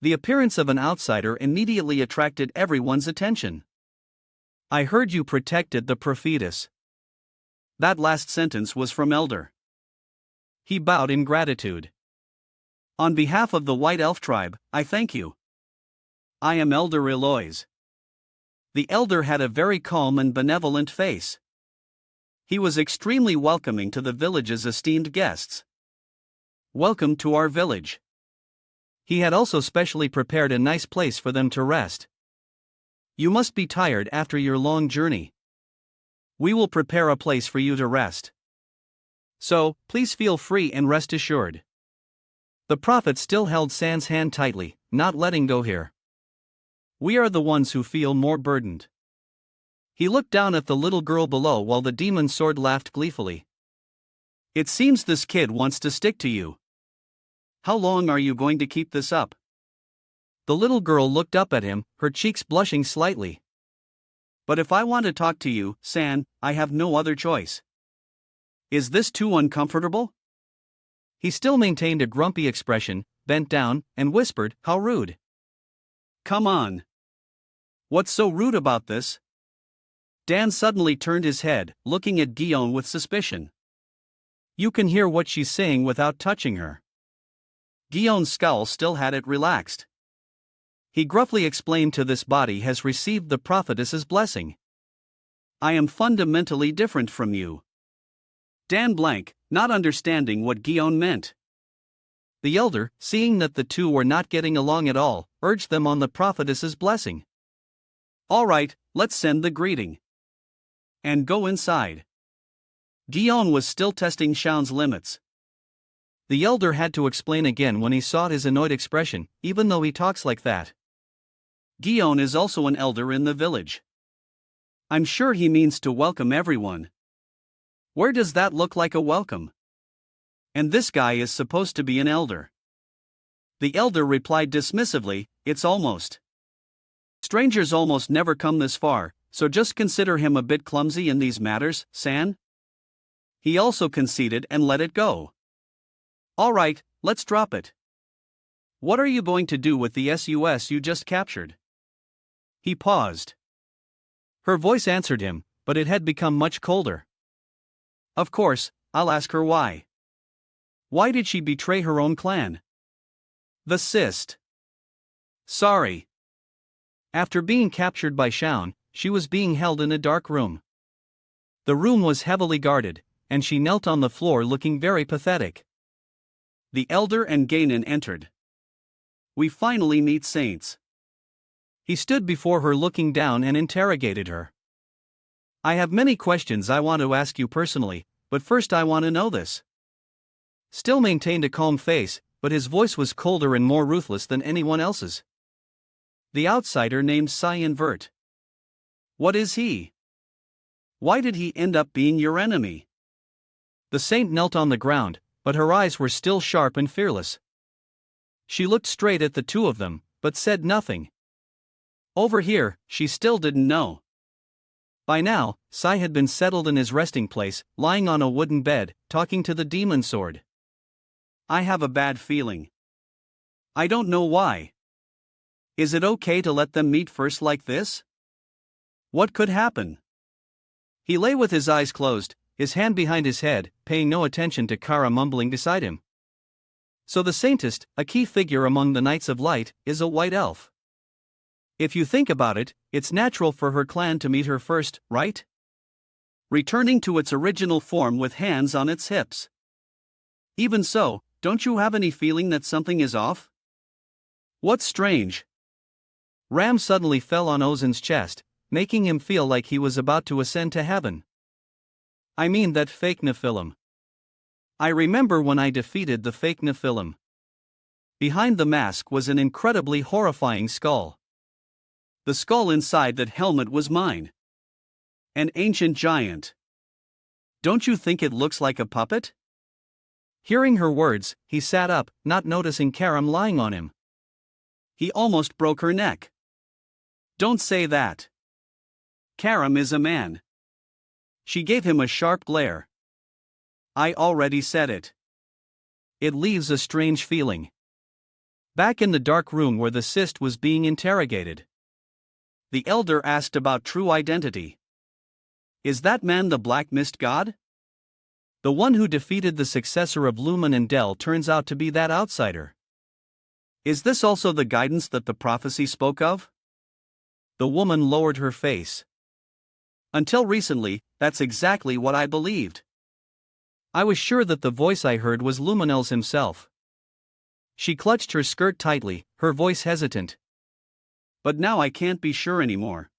The appearance of an outsider immediately attracted everyone's attention. I heard you protected the prophetess. That last sentence was from Elder. He bowed in gratitude. On behalf of the White Elf tribe, I thank you. I am Elder Eloise. The elder had a very calm and benevolent face. He was extremely welcoming to the village's esteemed guests. Welcome to our village. He had also specially prepared a nice place for them to rest. You must be tired after your long journey. We will prepare a place for you to rest. So, please feel free and rest assured. The prophet still held San's hand tightly, not letting go here. We are the ones who feel more burdened. He looked down at the little girl below while the demon sword laughed gleefully. It seems this kid wants to stick to you. How long are you going to keep this up? The little girl looked up at him, her cheeks blushing slightly. But if I want to talk to you, San, I have no other choice. Is this too uncomfortable? He still maintained a grumpy expression, bent down, and whispered, "How rude." Come on. What's so rude about this? Dan suddenly turned his head, looking at Gion with suspicion. You can hear what she's saying without touching her. Gion's scowl still had it relaxed. He gruffly explained to this body has received the prophetess's blessing. I am fundamentally different from you. Dan blank, not understanding what Gion meant. The elder, seeing that the two were not getting along at all, urged them on the prophetess's blessing. All right, let's send the greeting. And go inside. Gion was still testing Shaun's limits. The elder had to explain again when he saw his annoyed expression, even though he talks like that. Gion is also an elder in the village. I'm sure he means to welcome everyone. Where does that look like a welcome? And this guy is supposed to be an elder. The elder replied dismissively, it's almost. Strangers almost never come this far, so just consider him a bit clumsy in these matters, San. He also conceded and let it go. All right, let's drop it. What are you going to do with the SUS you just captured? He paused. Her voice answered him, but it had become much colder. Of course, I'll ask her why. Why did she betray her own clan? The cyst. Sorry. After being captured by Shaun, she was being held in a dark room. The room was heavily guarded, and she knelt on the floor looking very pathetic. The elder and Ganon entered. We finally meet saints. He stood before her looking down and interrogated her. I have many questions I want to ask you personally, but first I want to know this. Still maintained a calm face, but his voice was colder and more ruthless than anyone else's. The outsider named Cyan Vert. What is he? Why did he end up being your enemy? The saint knelt on the ground, but her eyes were still sharp and fearless. She looked straight at the two of them, but said nothing. Over here, she still didn't know. By now, Sai had been settled in his resting place, lying on a wooden bed, talking to the demon sword. I have a bad feeling. I don't know why. Is it okay to let them meet first like this? What could happen? He lay with his eyes closed, his hand behind his head, paying no attention to Kara mumbling beside him. So the saintist, a key figure among the Knights of Light, is a white elf. If you think about it, it's natural for her clan to meet her first, right? Returning to its original form with hands on its hips. Even so, don't you have any feeling that something is off? What's strange? Ram suddenly fell on Ozen's chest, making him feel like he was about to ascend to heaven. I mean that fake Nephilim. I remember when I defeated the fake Nephilim. Behind the mask was an incredibly horrifying skull. The skull inside that helmet was mine. An ancient giant. Don't you think it looks like a puppet? Hearing her words, he sat up, not noticing Karam lying on him. He almost broke her neck. Don't say that. Karam is a man. She gave him a sharp glare. I already said it. It leaves a strange feeling. Back in the dark room where the cyst was being interrogated, the elder asked about true identity. Is that man the Black Mist God? The one who defeated the successor of Lumen and Del turns out to be that outsider. Is this also the guidance that the prophecy spoke of? The woman lowered her face. Until recently, that's exactly what I believed. I was sure that the voice I heard was Luminel's himself. She clutched her skirt tightly, her voice hesitant. But now I can't be sure anymore.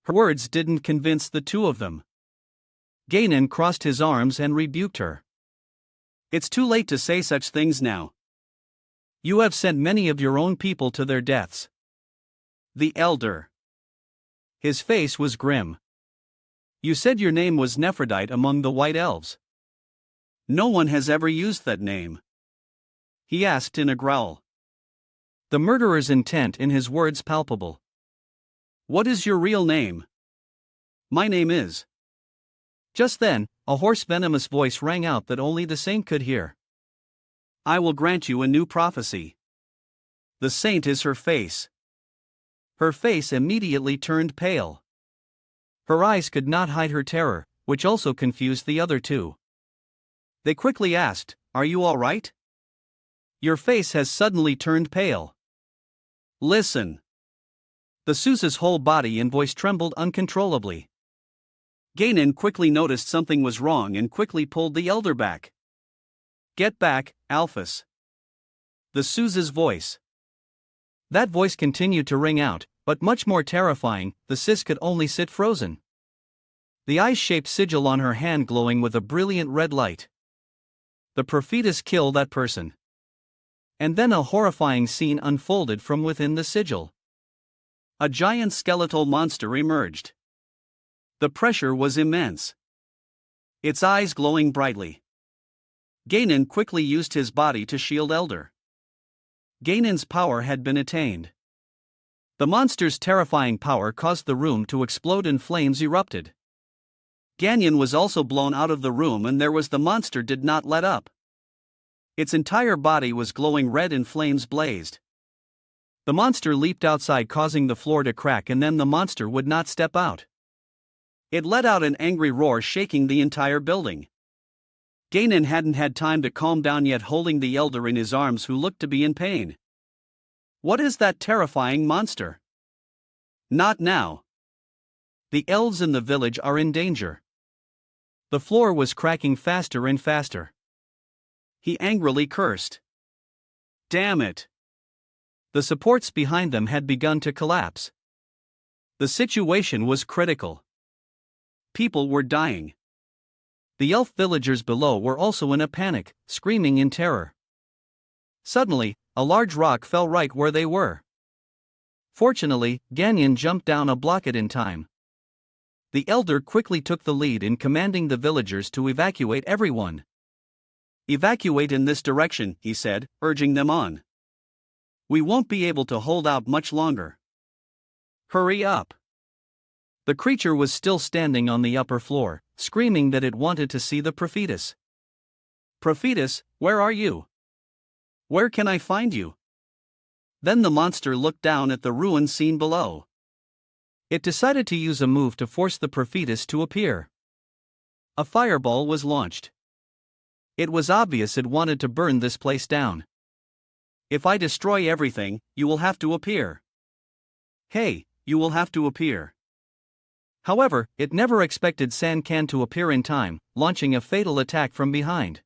Her words didn't convince the two of them. Ganon crossed his arms and rebuked her. It's too late to say such things now. You have sent many of your own people to their deaths. The elder. His face was grim. You said your name was Nephrodite among the White Elves. No one has ever used that name. He asked in a growl. The murderer's intent in his words palpable. What is your real name? My name is. Just then, a hoarse venomous voice rang out that only the saint could hear. I will grant you a new prophecy. The saint is her face. Her face immediately turned pale. Her eyes could not hide her terror, which also confused the other two. They quickly asked, Are you all right? Your face has suddenly turned pale. Listen. The Sousa's whole body and voice trembled uncontrollably. Ganon quickly noticed something was wrong and quickly pulled the elder back. Get back, Alphys. The Sousa's voice. That voice continued to ring out, but much more terrifying, the sis could only sit frozen. The eyes-shaped sigil on her hand glowing with a brilliant red light. The prophetess kill that person. And then a horrifying scene unfolded from within the sigil. A giant skeletal monster emerged. The pressure was immense. Its eyes glowing brightly. Ganon quickly used his body to shield Elder. Ganon's power had been attained. The monster's terrifying power caused the room to explode and flames erupted. Ganon was also blown out of the room and the monster did not let up. Its entire body was glowing red and flames blazed. The monster leaped outside causing the floor to crack and then the monster would not step out. It let out an angry roar shaking the entire building. Ganon hadn't had time to calm down yet holding the elder in his arms who looked to be in pain. What is that terrifying monster? Not now. The elves in the village are in danger. The floor was cracking faster and faster. He angrily cursed. Damn it. The supports behind them had begun to collapse. The situation was critical. People were dying. The elf villagers below were also in a panic, screaming in terror. Suddenly, a large rock fell right where they were. Fortunately, Ganon jumped down a block it in time. The elder quickly took the lead in commanding the villagers to evacuate everyone. Evacuate in this direction, he said, urging them on. We won't be able to hold out much longer. Hurry up. The creature was still standing on the upper floor, screaming that it wanted to see the prophetess. Prophetess, where are you? Where can I find you? Then the monster looked down at the ruined scene below. It decided to use a move to force the prophetess to appear. A fireball was launched. It was obvious it wanted to burn this place down. If I destroy everything, you will have to appear. Hey, you will have to appear. However, it never expected San Can to appear in time, launching a fatal attack from behind.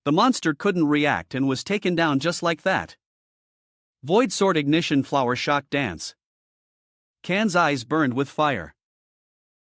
The monster couldn't react and was taken down just like that. Void Sword Ignition Flower Shock Dance. Can's eyes burned with fire.